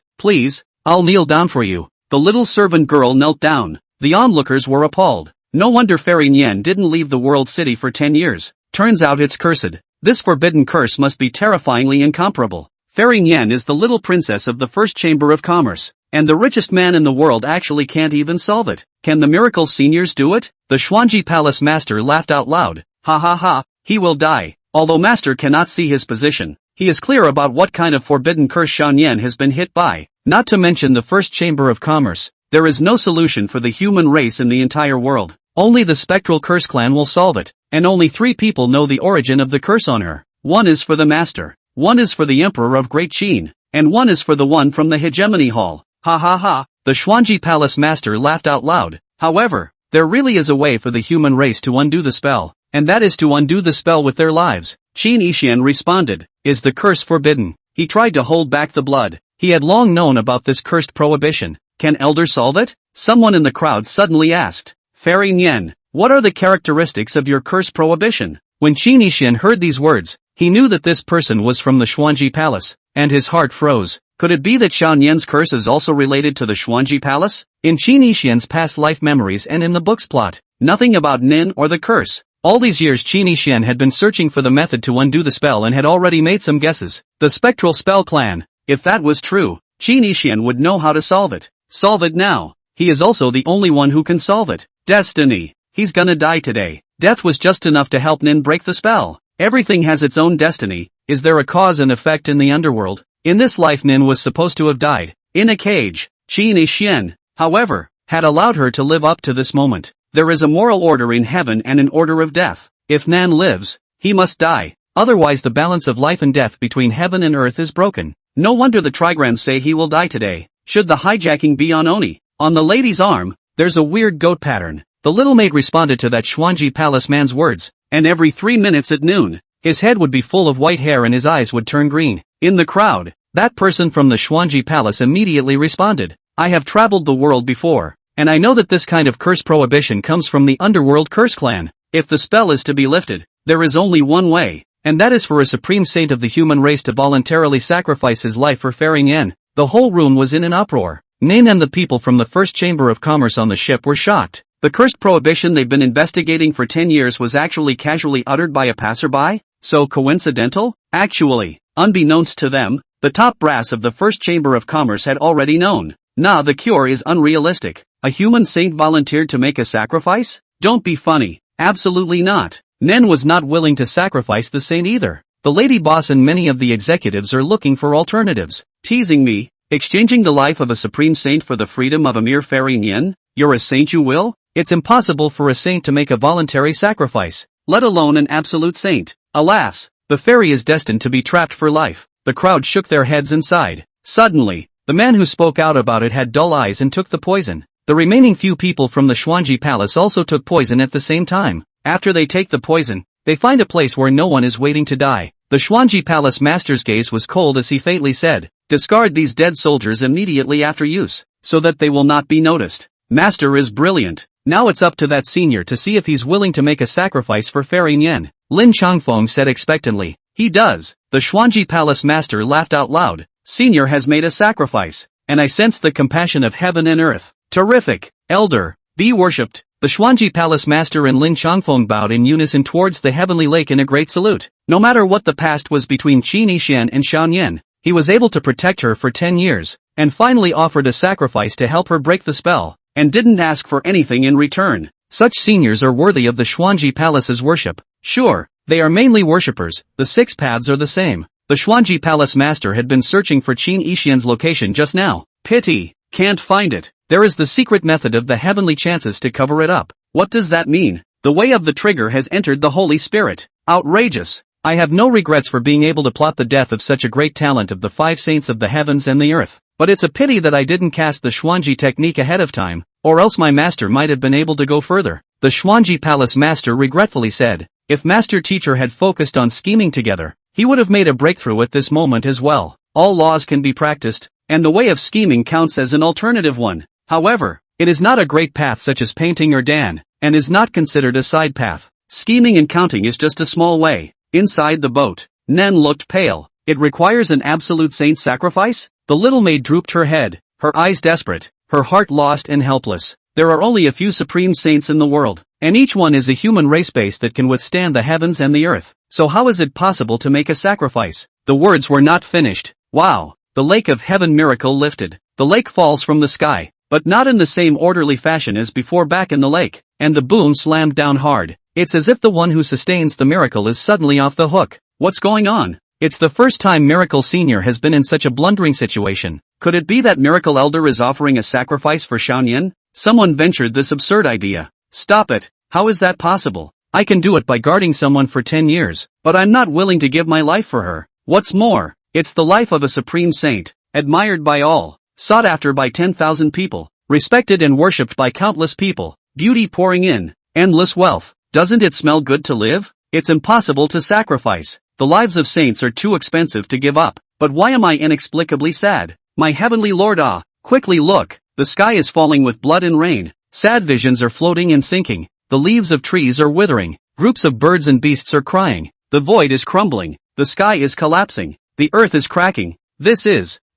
I'll kneel down for you. The little servant girl knelt down. The onlookers were appalled. No wonder Fairy Nian didn't leave the world city for 10 years. Turns out it's cursed. This forbidden curse must be terrifyingly incomparable. Fairy Nian is the little princess of the first chamber of commerce, and the richest man in the world actually can't even solve it. Can the miracle seniors do it? The Xuanji Palace Master laughed out loud. Ha ha ha, he will die. Although Master cannot see his position, he is clear about what kind of forbidden curse Xianyan has been hit by, not to mention the first Chamber of Commerce. There is no solution for the human race in the entire world. Only the Spectral Curse clan will solve it, and only 3 people know the origin of the curse on her. One is for the Master, one is for the Emperor of Great Qin, and one is for the one from the Hegemony Hall. Ha ha ha, the Xuanji Palace Master laughed out loud. However, there really is a way for the human race to undo the spell, and that is to undo the spell with their lives. Qin Yixian responded, is the curse forbidden? He tried to hold back the blood. He had long known about this cursed prohibition. Can Elder solve it? Someone in the crowd suddenly asked. Fairy Nian, what are the characteristics of your curse prohibition? When Qin Yixian heard these words, he knew that this person was from the Xuanji Palace, and his heart froze. Could it be that Xianyan's curse is also related to the Xuanji Palace? In Qin Yixian's past life memories and in the book's plot, nothing about Nin or the curse. All these years Qin Yixian had been searching for the method to undo the spell and had already made some guesses. The Spectral Spell Clan. If that was true, Qin Yixian would know how to solve it. Solve it now. He is also the only one who can solve it. Destiny. He's gonna die today. Death was just enough to help Nin break the spell. Everything has its own destiny. Is there a cause and effect in the underworld? In this life Nin was supposed to have died, in a cage. Qin Yixian, however, had allowed her to live up to this moment. There is a moral order in heaven and an order of death. If Nan lives, he must die. Otherwise the balance of life and death between heaven and earth is broken. No wonder the trigrams say he will die today. Should the hijacking be on Oni? On the lady's arm, there's a weird goat pattern. The little maid responded to that Xuanji Palace man's words, and every 3 minutes at noon, his head would be full of white hair and his eyes would turn green. In the crowd, that person from the Xuanji Palace immediately responded, I have traveled the world before, and I know that this kind of curse prohibition comes from the Underworld Curse Clan. If the spell is to be lifted, there is only one way, and that is for a supreme saint of the human race to voluntarily sacrifice his life for Fairy Yen. The whole room was in an uproar. Nin and the people from the first Chamber of Commerce on the ship were shocked. The cursed prohibition they've been investigating for 10 years was actually casually uttered by a passerby? So coincidental? Actually, unbeknownst to them, the top brass of the first Chamber of Commerce had already known. Nah, the cure is unrealistic. A human saint volunteered to make a sacrifice? Don't be funny. Absolutely not. Nen was not willing to sacrifice the saint either. The lady boss and many of the executives are looking for alternatives. Teasing me? Exchanging the life of a supreme saint for the freedom of a mere fairy Yen? You're a saint, you will? It's impossible for a saint to make a voluntary sacrifice, let alone an absolute saint. Alas, the fairy is destined to be trapped for life. The crowd shook their heads and sighed. Suddenly, the man who spoke out about it had dull eyes and took the poison. The remaining few people from the Xuanji Palace also took poison at the same time. After they take the poison, they find a place where no one is waiting to die. The Xuanji Palace master's gaze was cold as he faintly said, discard these dead soldiers immediately after use, so that they will not be noticed. Master is brilliant. Now it's up to that senior to see if he's willing to make a sacrifice for Fairy Yen. Lin Changfeng said expectantly. He does. The Xuanji Palace master laughed out loud. Senior has made a sacrifice, and I sensed the compassion of heaven and earth. Terrific. Elder, be worshipped. The Xuanji Palace master and Lin Changfeng bowed in unison towards the heavenly lake in a great salute. No matter what the past was between Qin Yixian and Xianyan, he was able to protect her for 10 years, and finally offered a sacrifice to help her break the spell, and didn't ask for anything in return. Such seniors are worthy of the Xuanji Palace's worship. Sure, they are mainly worshippers, the 6 paths are the same. The Xuanji Palace master had been searching for Qin Yixian's location just now. Pity, can't find it. There is the secret method of the heavenly chances to cover it up. What does that mean? The way of the trigger has entered the Holy Spirit. Outrageous. I have no regrets for being able to plot the death of such a great talent of the 5 saints of the heavens and the earth. But it's a pity that I didn't cast the Xuanji technique ahead of time, or else my master might have been able to go further. The Xuanji Palace master regretfully said, if master-teacher had focused on scheming together, he would have made a breakthrough at this moment as well. All laws can be practiced, and the way of scheming counts as an alternative one. However, it is not a great path such as painting or Dan, and is not considered a side path. Scheming and counting is just a small way. Inside the boat, Nen looked pale. It requires an absolute saint sacrifice? The little maid drooped her head, her eyes desperate, her heart lost and helpless. There are only a few supreme saints in the world, and each one is a human race base that can withstand the heavens and the earth. So how is it possible to make a sacrifice? The words were not finished. Wow! The lake of heaven miracle lifted. The lake falls from the sky, but not in the same orderly fashion as before back in the lake, and the boom slammed down hard. It's as if the one who sustains the miracle is suddenly off the hook. What's going on? It's the first time Miracle Senior has been in such a blundering situation. Could it be that Miracle Elder is offering a sacrifice for Xiaoyan? Someone ventured this absurd idea. Stop it. How is that possible? I can do it by guarding someone for 10 years, but I'm not willing to give my life for her. What's more, it's the life of a supreme saint, admired by all, sought after by 10,000 people, respected and worshipped by countless people, beauty pouring in, endless wealth. Doesn't it smell good to live? It's impossible to sacrifice. The lives of saints are too expensive to give up. But why am I inexplicably sad? My heavenly lord, quickly look, the sky is falling with blood and rain. Sad visions are floating and sinking. The leaves of trees are withering. Groups of birds and beasts are crying. The void is crumbling. The sky is collapsing. The earth is cracking.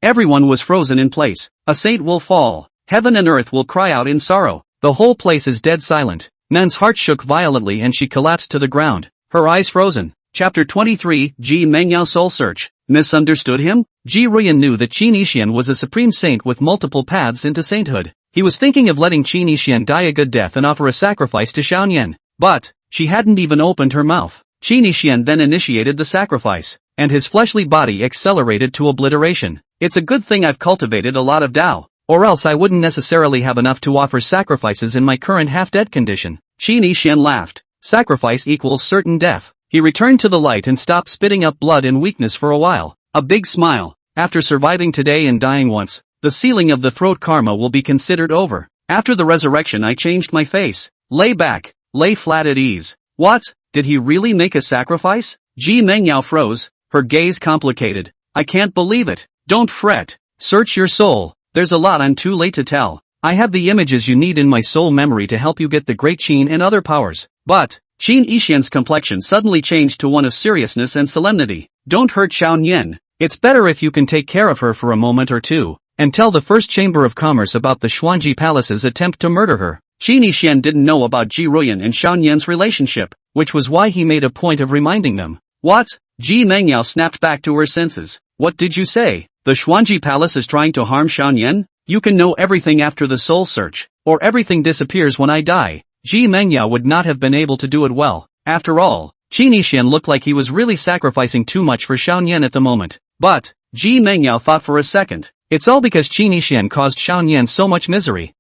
Everyone was frozen in place. A saint will fall. Heaven and earth will cry out in sorrow. The whole place is dead silent. Nan's heart shook violently and she collapsed to the ground, her eyes frozen. Chapter 23, Ji Mengyao Soul Search. Misunderstood him? Ji Ruyan knew that Qin Yixian was a supreme saint with multiple paths into sainthood. He was thinking of letting Qin Yixian die a good death and offer a sacrifice to Xiaoyan. But she hadn't even opened her mouth. Qin Yixian then initiated the sacrifice, and his fleshly body accelerated to obliteration. It's a good thing I've cultivated a lot of Dao, or else I wouldn't necessarily have enough to offer sacrifices in my current half-dead condition. Qin Yixian laughed. Sacrifice equals certain death. He returned to the light and stopped spitting up blood in weakness for a while. A big smile. After surviving today and dying once, the sealing of the throat karma will be considered over. After the resurrection I changed my face. Lay back. Lay flat at ease. What? Did he really make a sacrifice? Ji Mengyao froze, her gaze complicated. I can't believe it. Don't fret. Search your soul. There's a lot I'm too late to tell. I have the images you need in my soul memory to help you get the great Qin and other powers. But Qin Yixian's complexion suddenly changed to one of seriousness and solemnity. Don't hurt Xiaoyan. It's better if you can take care of her for a moment or two, and tell the First Chamber of Commerce about the Xuanji Palace's attempt to murder her. Qin Yixian didn't know about Ji Ruyan and Xiaoyan's relationship, which was why he made a point of reminding them. What? Ji Mengyao snapped back to her senses. What did you say? The Xuanji Palace is trying to harm Xiaoyan? You can know everything after the soul search, or everything disappears when I die. Ji Mengyao would not have been able to do it well. After all, Qin Yixian looked like he was really sacrificing too much for Xiaoyan at the moment. But Ji Mengyao thought for a second. It's all because Qin Yixian caused Xiaoyan so much misery.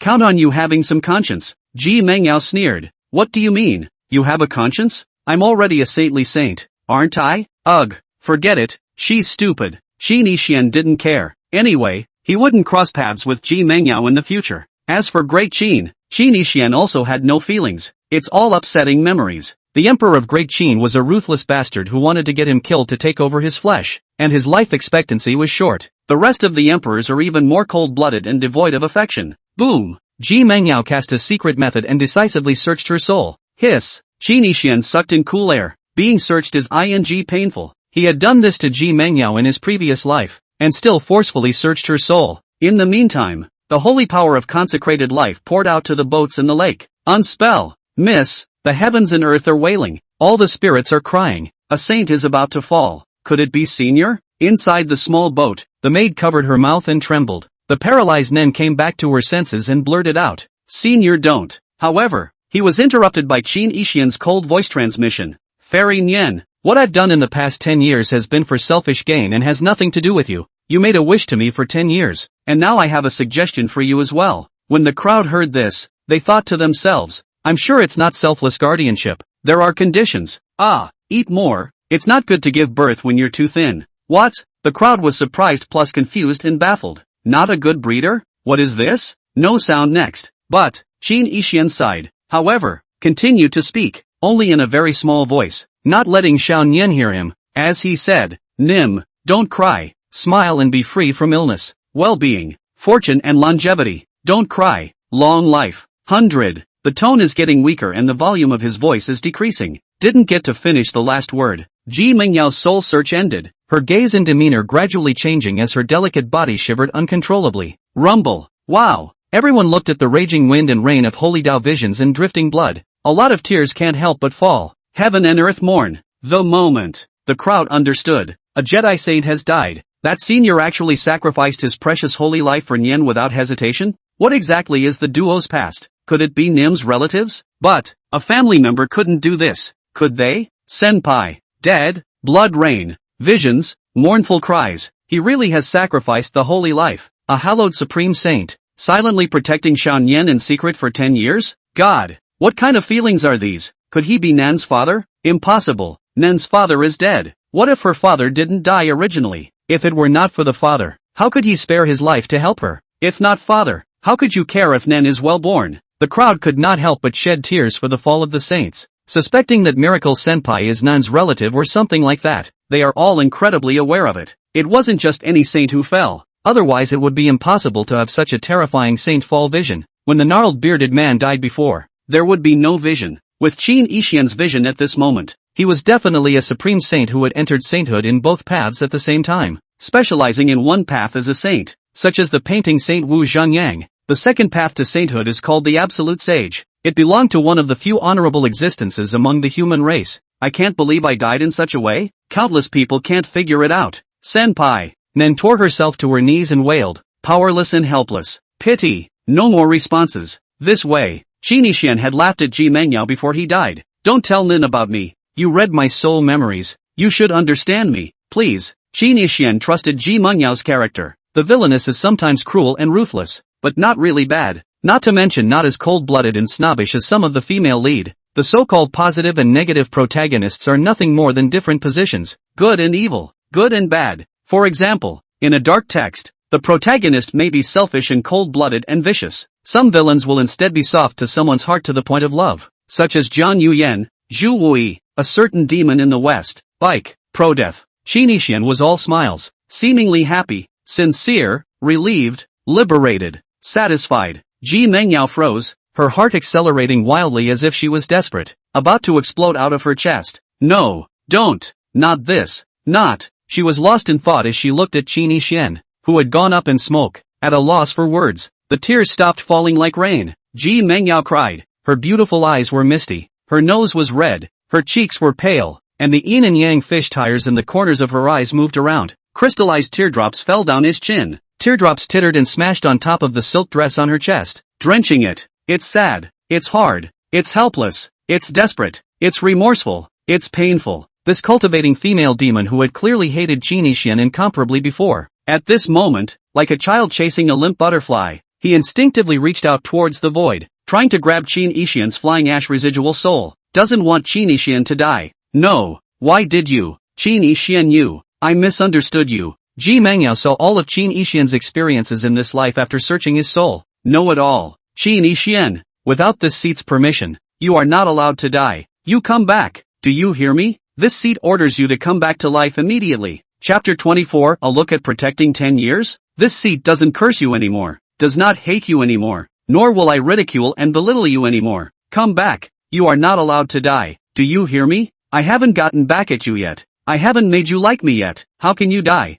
Count on you having some conscience. Ji Mengyao sneered. What do you mean? You have a conscience? I'm already a saintly saint, aren't I? Ugh, forget it. She's stupid. Qin Yixian didn't care. Anyway, he wouldn't cross paths with Ji Mengyao in the future. As for Great Qin, Qin Yixian also had no feelings. It's all upsetting memories. The Emperor of Great Qin was a ruthless bastard who wanted to get him killed to take over his flesh, and his life expectancy was short. The rest of the emperors are even more cold-blooded and devoid of affection. Boom! Ji Mengyao cast a secret method and decisively searched her soul. Hiss! Qin Yixian sucked in cool air. Being searched is painful. He had done this to Ji Mengyao in his previous life, and still forcefully searched her soul. In the meantime, the holy power of consecrated life poured out to the boats in the lake. Unspell! Miss! The heavens and earth are wailing. All the spirits are crying. A saint is about to fall. Could it be Senior? Inside the small boat, the maid covered her mouth and trembled. The paralyzed Nen came back to her senses and blurted out. Senior, don't. However, he was interrupted by Qin Yixian's cold voice transmission. Fairy Nian, what I've done in the past 10 years has been for selfish gain and has nothing to do with you. You made a wish to me for 10 years, and now I have a suggestion for you as well. When the crowd heard this, they thought to themselves, I'm sure it's not selfless guardianship. There are conditions. Eat more. It's not good to give birth when you're too thin. What? The crowd was surprised plus confused and baffled. Not a good breeder? What is this? No sound next. But Qin Yixian sighed, however, continued to speak, only in a very small voice, not letting Xiaoyan hear him, as he said, Nim, don't cry, smile and be free from illness, well-being, fortune and longevity. Don't cry, long life. 100. The tone is getting weaker and the volume of his voice is decreasing. Didn't get to finish the last word. Ji Mengyao's soul search ended, her gaze and demeanor gradually changing as her delicate body shivered uncontrollably. Rumble. Wow. Everyone looked at the raging wind and rain of holy Dao visions and drifting blood. A lot of tears can't help but fall. Heaven and earth mourn. The moment. The crowd understood. A Jedi saint has died. That senior actually sacrificed his precious holy life for Nian without hesitation? What exactly is the duo's past? Could it be Nim's relatives? But A family member couldn't do this, could they? Senpai. Dead, blood rain, visions, mournful cries. He really has sacrificed the holy life. A hallowed supreme saint, silently protecting Shan Yen in secret for 10 years? God, what kind of feelings are these? Could he be Nan's father? Impossible. Nan's father is dead. What if her father didn't die originally? If it were not for the father, how could he spare his life to help her? If not father, how could you care if Nan is well born? The crowd could not help but shed tears for the fall of the saints. Suspecting that Miracle Senpai is Nan's relative or something like that, they are all incredibly aware of it. It wasn't just any saint who fell. Otherwise it would be impossible to have such a terrifying saint fall vision. When the gnarled bearded man died before, there would be no vision. With Qin Yixian's vision at this moment, he was definitely a supreme saint who had entered sainthood in both paths at the same time, specializing in one path as a saint, such as the painting Saint Wu Zhanyang. The second path to sainthood is called the Absolute Sage. It belonged to one of the few honorable existences among the human race. I can't believe I died in such a way. Countless people can't figure it out. Senpai. Nen tore herself to her knees and wailed, powerless and helpless. Pity. No more responses. This way. Qin Yixian had laughed at Ji Mengyao before he died. Don't tell Nin about me. You read my soul memories. You should understand me. Please. Qin Yixian trusted Ji Mengyao's character. The villainess is sometimes cruel and ruthless, but not really bad. Not to mention not as cold-blooded and snobbish as some of the female lead. The so-called positive and negative protagonists are nothing more than different positions, good and evil, good and bad. For example, in a dark text, the protagonist may be selfish and cold-blooded and vicious. Some villains will instead be soft to someone's heart to the point of love, such as Jian Yuyan, Zhu Wui, a certain demon in the West. Like, pro-death. Qin Yixian was all smiles, seemingly happy, sincere, relieved, liberated, satisfied. Ji Mengyao froze, her heart accelerating wildly as if she was desperate, about to explode out of her chest. No, don't, not this, not. She was lost in thought as she looked at Qin Yixian, who had gone up in smoke, at a loss for words. The tears stopped falling like rain. Ji Mengyao cried. Her beautiful eyes were misty, her nose was red, her cheeks were pale, and the yin and yang fish tires in the corners of her eyes moved around. Crystallized teardrops fell down his chin. Teardrops tittered and smashed on top of the silk dress on her chest, drenching it. It's sad, it's hard, it's helpless, it's desperate, it's remorseful, it's painful. This cultivating female demon who had clearly hated Qin Yixian incomparably before. At this moment, like a child chasing a limp butterfly, he instinctively reached out towards the void, trying to grab Qin Yixian's flying ash residual soul. Doesn't want Qin Yixian to die. No, why did you? Qin Yixian, you. I misunderstood you. Ji Mengyao saw all of Qin Yixian's experiences in this life after searching his soul. Know it all. Qin Yixian, without this seat's permission, you are not allowed to die. You come back. Do you hear me? This seat orders you to come back to life immediately. Chapter 24, a look at protecting 10 years? This seat doesn't curse you anymore, does not hate you anymore, nor will I ridicule and belittle you anymore. Come back. You are not allowed to die. Do you hear me? I haven't gotten back at you yet. I haven't made you like me yet. How can you die?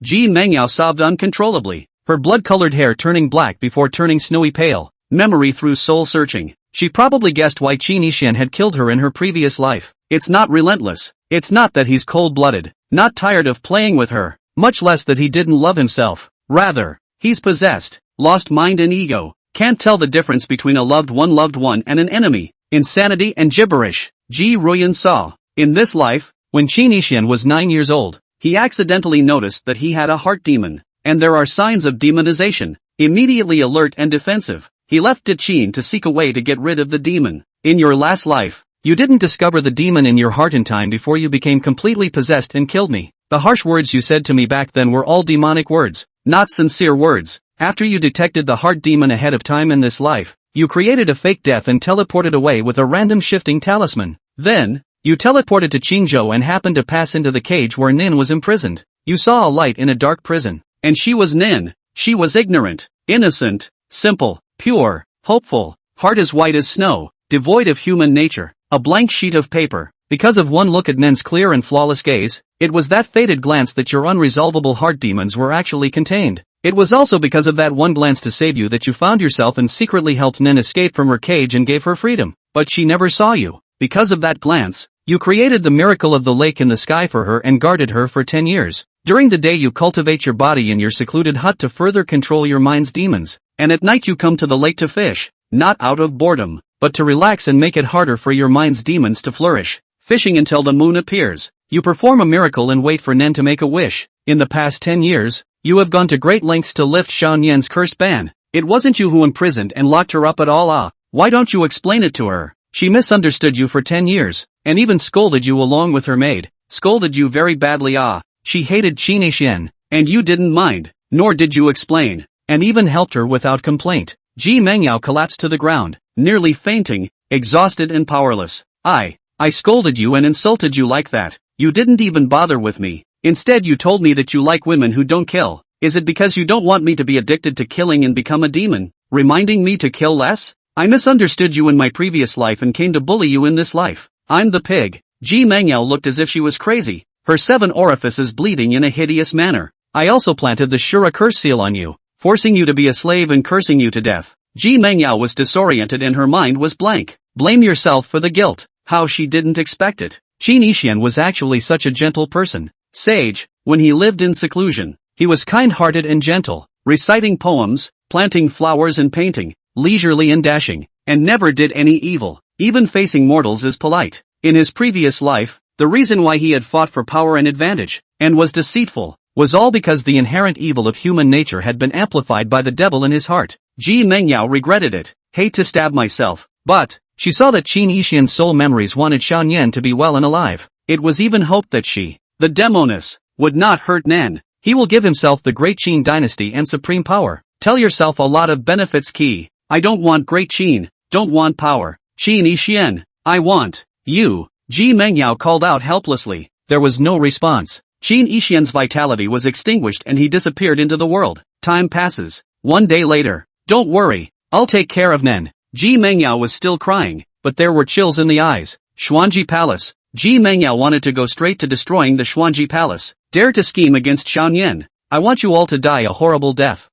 Ji Mengyao sobbed uncontrollably, her blood-colored hair turning black before turning snowy pale. Memory through soul-searching. She probably guessed why Qin Yixian had killed her in her previous life. It's not relentless. It's not that he's cold-blooded, not tired of playing with her, much less that he didn't love himself. Rather, he's possessed, lost mind and ego, can't tell the difference between a loved one and an enemy. Insanity and gibberish. Ji Ruyan saw. In this life, when Qin Yixian was 9 years old, he accidentally noticed that he had a heart demon, and there are signs of demonization. Immediately alert and defensive, he left Qin to seek a way to get rid of the demon. In your last life, you didn't discover the demon in your heart in time before you became completely possessed and killed me. The harsh words you said to me back then were all demonic words, not sincere words. After you detected the heart demon ahead of time in this life, you created a fake death and teleported away with a random shifting talisman. Then, you teleported to Qingzhou and happened to pass into the cage where Nin was imprisoned. You saw a light in a dark prison, and she was Nin. She was ignorant, innocent, simple, pure, hopeful, heart as white as snow, devoid of human nature, a blank sheet of paper. Because of one look at Nin's clear and flawless gaze, it was that fated glance that your unresolvable heart demons were actually contained. It was also because of that one glance to save you that you found yourself and secretly helped Nin escape from her cage and gave her freedom. But she never saw you. Because of that glance, you created the miracle of the lake in the sky for her and guarded her for 10 years. During the day you cultivate your body in your secluded hut to further control your mind's demons, and at night you come to the lake to fish, not out of boredom, but to relax and make it harder for your mind's demons to flourish. Fishing until the moon appears. You perform a miracle and wait for Nen to make a wish. In the past 10 years, you have gone to great lengths to lift Xiao Nian's cursed ban. It wasn't you who imprisoned and locked her up at all. Why don't you explain it to her? She misunderstood you for 10 years, and even scolded you along with her maid. Scolded you very badly. She hated Qin Yixian, and you didn't mind, nor did you explain, and even helped her without complaint. Ji Mengyao collapsed to the ground, nearly fainting, exhausted and powerless. I scolded you and insulted you like that. You didn't even bother with me. Instead you told me that you like women who don't kill. Is it because you don't want me to be addicted to killing and become a demon, reminding me to kill less? I misunderstood you in my previous life and came to bully you in this life. I'm the pig. Ji Mengyao looked as if she was crazy, her 7 orifices bleeding in a hideous manner. I also planted the Shura curse seal on you, forcing you to be a slave and cursing you to death. Ji Mengyao was disoriented and her mind was blank. Blame yourself for the guilt. How she didn't expect it. Qin Yixian was actually such a gentle person. Sage, when he lived in seclusion, he was kind-hearted and gentle, reciting poems, planting flowers and painting, leisurely and dashing, and never did any evil. Even facing mortals is polite. In his previous life, the reason why he had fought for power and advantage, and was deceitful, was all because the inherent evil of human nature had been amplified by the devil in his heart. Ji Mengyao regretted it. Hate to stab myself, but she saw that Qin Yixian's soul memories wanted Xiao Nian to be well and alive. It was even hoped that she, the demoness, would not hurt Nen. He will give himself the great Qin dynasty and supreme power. Tell yourself a lot of benefits. Key. I don't want great Qin, don't want power. Qin Yixian, I want you. Ji Mengyao called out helplessly. There was no response. Qin Yixian's vitality was extinguished and he disappeared into the world. Time passes. 1 day later. Don't worry, I'll take care of Nen. Ji Mengyao was still crying, but there were chills in the eyes. Xuanji Palace. Ji Mengyao wanted to go straight to destroying the Xuanji Palace. Dare to scheme against Xiao Nian. I want you all to die a horrible death.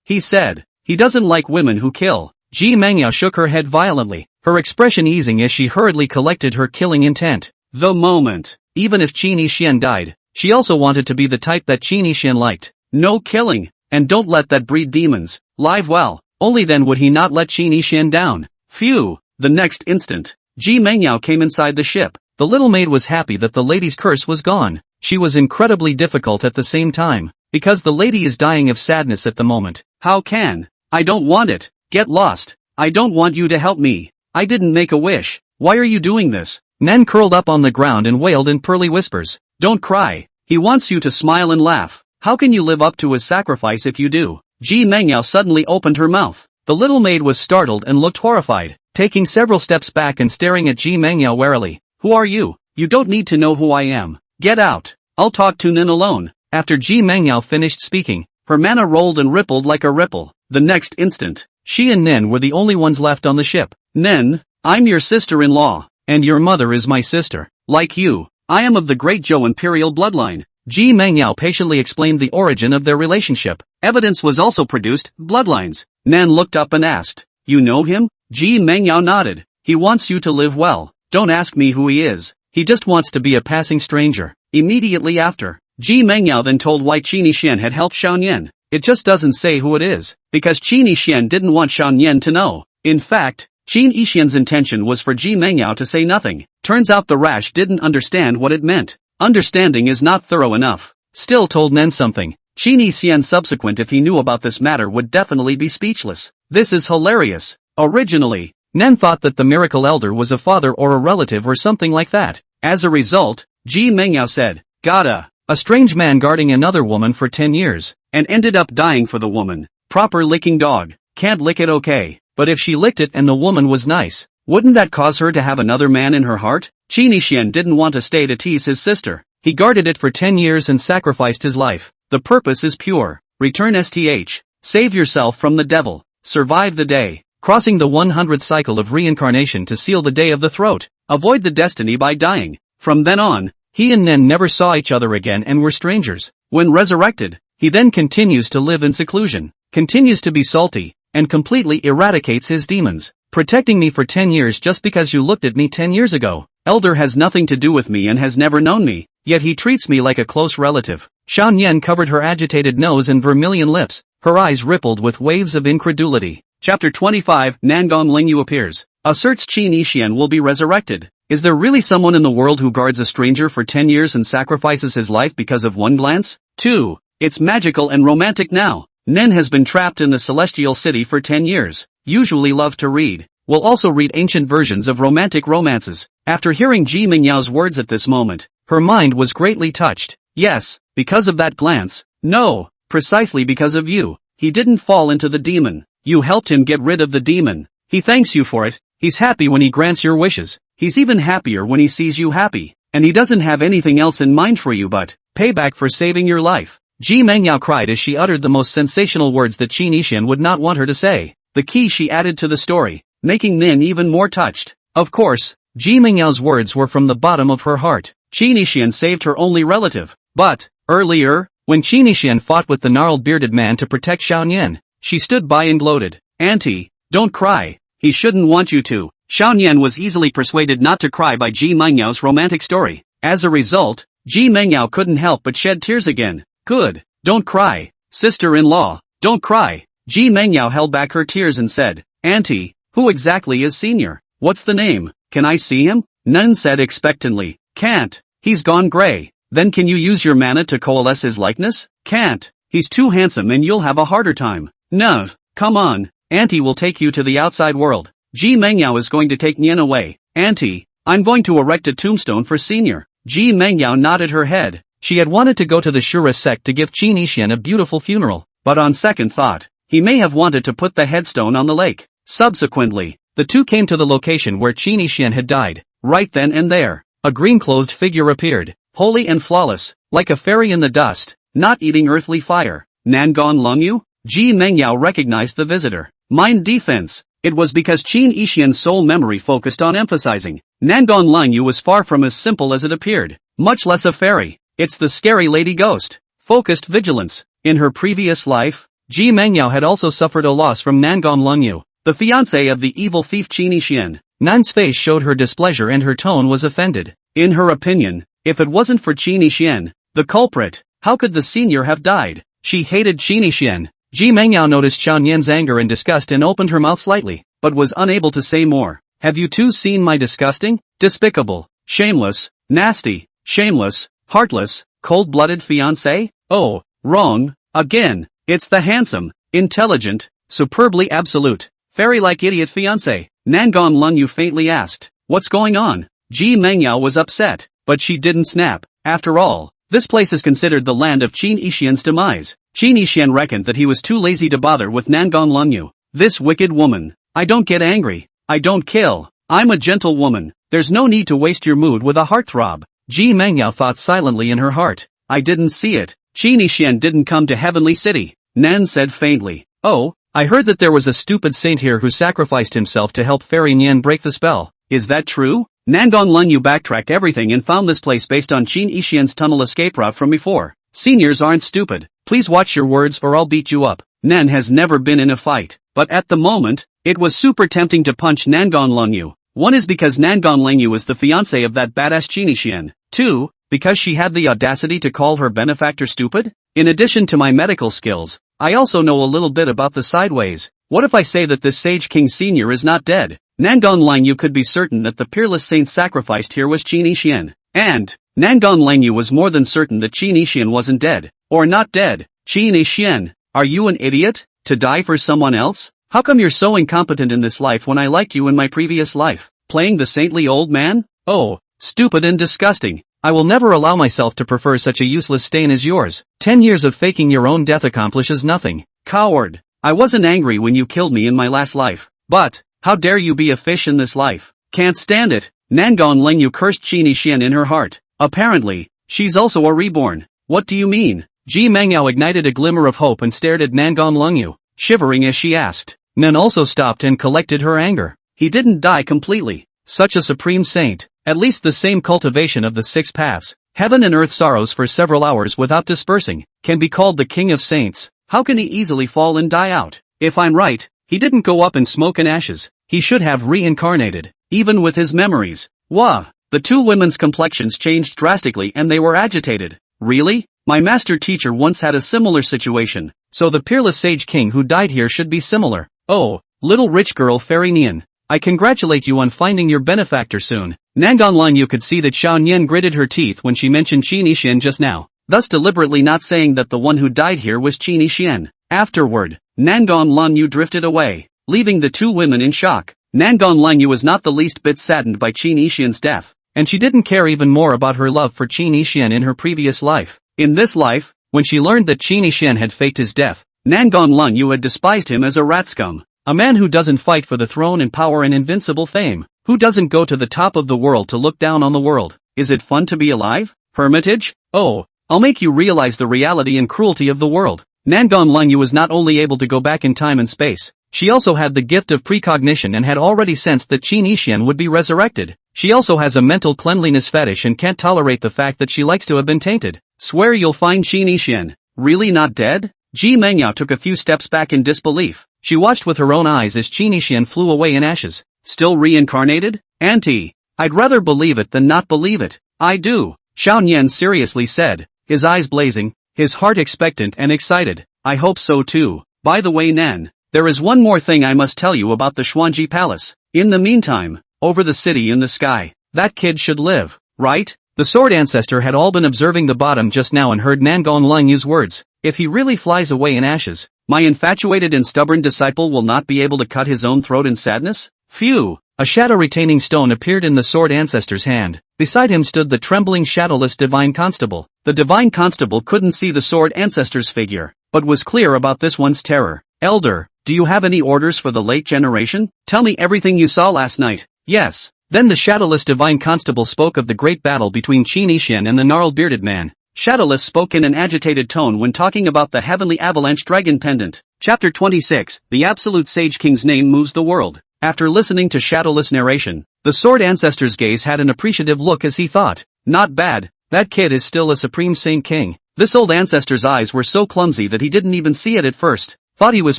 He said. He doesn't like women who kill. Ji Mengyao shook her head violently, her expression easing as she hurriedly collected her killing intent. The moment. Even if Qin Yixian died, she also wanted to be the type that Qin Yixian liked. No killing, and don't let that breed demons. Live well. Only then would he not let Qin Yixian down. Phew! The next instant, Ji Mengyao came inside the ship. The little maid was happy that the lady's curse was gone. She was incredibly difficult at the same time, because the lady is dying of sadness at the moment. How can? I don't want it. Get lost. I don't want you to help me. I didn't make a wish. Why are you doing this? Nen curled up on the ground and wailed in pearly whispers. Don't cry. He wants you to smile and laugh. How can you live up to his sacrifice if you do? Ji Mengyao suddenly opened her mouth. The little maid was startled and looked horrified, taking several steps back and staring at Ji Mengyao warily. Who are you? You don't need to know who I am. Get out. I'll talk to Nen alone. After Ji Mengyao finished speaking, her mana rolled and rippled like a ripple. The next instant, she and Nen were the only ones left on the ship. Nen, I'm your sister-in-law, and your mother is my sister. Like you, I am of the great Zhou imperial bloodline. Ji Mengyao patiently explained the origin of their relationship. Evidence was also produced, bloodlines. Nen looked up and asked, you know him? Ji Mengyao nodded. He wants you to live well. Don't ask me who he is. He just wants to be a passing stranger. Immediately after, Ji Mengyao then told why Qin Yixian had helped Xiao Nian. It just doesn't say who it is, because Qin Yixian didn't want Xiao Nian to know. In fact, Qin Yixian's intention was for Ji Mengyao to say nothing. Turns out the rash didn't understand what it meant. Understanding is not thorough enough. Still told Nen something. Qin Yixian subsequent if he knew about this matter would definitely be speechless. This is hilarious. Originally, Nen thought that the miracle elder was a father or a relative or something like that. As a result, Ji Mengyao said, got a strange man guarding another woman for 10 years, and ended up dying for the woman. Proper licking dog. Can't lick it okay, but if she licked it and the woman was nice, wouldn't that cause her to have another man in her heart? Qin Yixian didn't want to stay to tease his sister. He guarded it for 10 years and sacrificed his life. The purpose is pure. Return STH. Save yourself from the devil. Survive the day. Crossing the 100th cycle of reincarnation to seal the day of the throat. Avoid the destiny by dying. From then on, he and Nen never saw each other again and were strangers. When resurrected, he then continues to live in seclusion, continues to be salty, and completely eradicates his demons. Protecting me for 10 years just because you looked at me 10 years ago. Elder has nothing to do with me and has never known me, yet he treats me like a close relative. Xiao Nian covered her agitated nose and vermilion lips, her eyes rippled with waves of incredulity. Chapter 25, Nangon Lingyu appears. Asserts Qin Yixian will be resurrected. Is there really someone in the world who guards a stranger for 10 years and sacrifices his life because of one glance? 2. It's magical and romantic now. Nen has been trapped in the celestial city for 10 years. Usually loved to read. Will also read ancient versions of romantic romances. After hearing Ji Mingyao's words at this moment, her mind was greatly touched. Yes, because of that glance. No, precisely because of you. He didn't fall into the demon. You helped him get rid of the demon. He thanks you for it. He's happy when he grants your wishes. He's even happier when he sees you happy. And he doesn't have anything else in mind for you but payback for saving your life. Ji Mengyao cried as she uttered the most sensational words that Qin Yixian would not want her to say. The key she added to the story, making Nin even more touched. Of course, Ji Mingyao's words were from the bottom of her heart. Qin Yixian saved her only relative. But, earlier, when Qin Yixian fought with the gnarled bearded man to protect Xiaoyan, she stood by and gloated. Auntie, don't cry. He shouldn't want you to. Xiaoyan was easily persuaded not to cry by Ji Mengyao's romantic story. As a result, Ji Mengyao couldn't help but shed tears again. Good. Don't cry. Sister-in-law, don't cry. Ji Mengyao held back her tears and said, Auntie, who exactly is Senior? What's the name? Can I see him? Nun said expectantly. Can't. He's gone gray. Then can you use your mana to coalesce his likeness? Can't. He's too handsome and you'll have a harder time. No, come on. Auntie will take you to the outside world. Ji Mengyao is going to take Nian away. Auntie, I'm going to erect a tombstone for Senior. Ji Mengyao nodded her head. She had wanted to go to the Shura sect to give Qin Yixian a beautiful funeral, but on second thought, he may have wanted to put the headstone on the lake. Subsequently, the two came to the location where Qin Yixian had died. Right then and there, a green-clothed figure appeared, holy and flawless, like a fairy in the dust, not eating earthly fire. Nangon Longyu? Ji Mengyao recognized the visitor. Mind defense. It was because Qin Yixian's soul memory focused on emphasizing. Nangon Longyu was far from as simple as it appeared, much less a fairy. It's the scary lady ghost. Focused vigilance. In her previous life, Ji Mengyao had also suffered a loss from Nangon Longyu, the fiancé of the evil thief Qin Yixian. Nan's face showed her displeasure and her tone was offended. In her opinion, if it wasn't for Qin Yixian, the culprit, how could the senior have died? She hated Qin Yixian. Ji Mengyao noticed Xiaoyan's anger and disgust and opened her mouth slightly, but was unable to say more. Have you two seen my disgusting, despicable, shameless, nasty, shameless, heartless, cold-blooded fiancé? Oh, wrong, again. It's the handsome, intelligent, superbly absolute, fairy-like idiot fiancé. Nangon Longyu faintly asked. What's going on? Ji Mengyao was upset, but she didn't snap. After all, this place is considered the land of Qin Yixian's demise. Qin Yixian reckoned that he was too lazy to bother with Nangon Longyu. This wicked woman. I don't get angry. I don't kill. I'm a gentle woman. There's no need to waste your mood with a heartthrob. Ji Mengyao thought silently in her heart. I didn't see it. Qin Yixian didn't come to Heavenly City. Nan said faintly. Oh, I heard that there was a stupid saint here who sacrificed himself to help Fairy Nian break the spell. Is that true? Nangon Longyu backtracked everything and found this place based on Qin Yixian's tunnel escape route from before. Seniors aren't stupid. Please watch your words or I'll beat you up. Nan has never been in a fight, but at the moment, it was super tempting to punch Nangon Longyu. One is because Nangon Longyu is the fiancé of that badass Qin Yixian. 2, because she had the audacity to call her benefactor stupid? In addition to my medical skills, I also know a little bit about the sideways. What if I say that this Sage King Senior is not dead? Nangon Longyu could be certain that the peerless saint sacrificed here was Qin Yixian. And Nangon Longyu was more than certain that Qin Yixian wasn't dead. Or not dead. Qin Yixian, are you an idiot? To die for someone else? How come you're so incompetent in this life when I liked you in my previous life? Playing the saintly old man? Oh, stupid and disgusting. I will never allow myself to prefer such a useless stain as yours. 10 years of faking your own death accomplishes nothing. Coward. I wasn't angry when you killed me in my last life. But, how dare you be a fish in this life? Can't stand it. Nangon Longyu cursed Qin Yixian in her heart. Apparently, she's also a reborn. What do you mean? Ji Mengyao ignited a glimmer of hope and stared at Nangon Longyu, shivering as she asked. Nan also stopped and collected her anger. He didn't die completely. Such a supreme saint, at least the same cultivation of the 6 paths, heaven and earth sorrows for several hours without dispersing, can be called the king of saints. How can he easily fall and die out? If I'm right, he didn't go up in smoke and ashes. He should have reincarnated, even with his memories. Wah! The two women's complexions changed drastically and they were agitated. Really? My master teacher once had a similar situation, so the peerless Sage King who died here should be similar. Oh, Little rich girl Fairy Nian, I congratulate you on finding your benefactor soon. Nangon Yu could see that Xiao Nian gritted her teeth when she mentioned Qin Yixian just now, thus deliberately not saying that the one who died here was Qin Yixian. Afterward, Nangon Yu drifted away, leaving the two women in shock. Nangon Yu was not the least bit saddened by Qin Yixian's death, and she didn't care even more about her love for Qin Yixian in her previous life. In this life, when she learned that Qin Yixian had faked his death, Nangon Yu had despised him as a rat scum. A man who doesn't fight for the throne and power and invincible fame, who doesn't go to the top of the world to look down on the world. Is it fun to be alive? Hermitage? Oh, I'll make you realize the reality and cruelty of the world. Nangon Yu was not only able to go back in time and space, she also had the gift of precognition and had already sensed that Qin Yixian would be resurrected. She also has a mental cleanliness fetish and can't tolerate the fact that she likes to have been tainted. Swear you'll find Qin Yixian really not dead? Ji Mengyao took a few steps back in disbelief. She watched with her own eyes as Qin Yixian flew away in ashes. Still reincarnated? Auntie, I'd rather believe it than not believe it. I do, Xiao Nian seriously said, his eyes blazing, his heart expectant and excited. I hope so too. By the way Nan, there is one more thing I must tell you about the Xuanji Palace. In the meantime, over the city in the sky, that kid should live, right? The Sword Ancestor had all been observing the bottom just now and heard Nangon Yu's words. If he really flies away in ashes, my infatuated and stubborn disciple will not be able to cut his own throat in sadness? Phew! A shadow-retaining stone appeared in the Sword Ancestor's hand. Beside him stood the trembling shadowless Divine Constable. The Divine Constable couldn't see the Sword Ancestor's figure, but was clear about this one's terror. Elder, do you have any orders for the late generation? Tell me everything you saw last night. Yes. Then the shadowless Divine Constable spoke of the great battle between Qin Yixian and the gnarled bearded man. Shadowless spoke in an agitated tone when talking about the heavenly avalanche dragon pendant. Chapter 26, The Absolute Sage King's Name Moves the World. After listening to Shadowless' narration, the Sword Ancestor's gaze had an appreciative look as he thought, not bad, that kid is still a Supreme Saint King. This old ancestor's eyes were so clumsy that he didn't even see it at first. Thought he was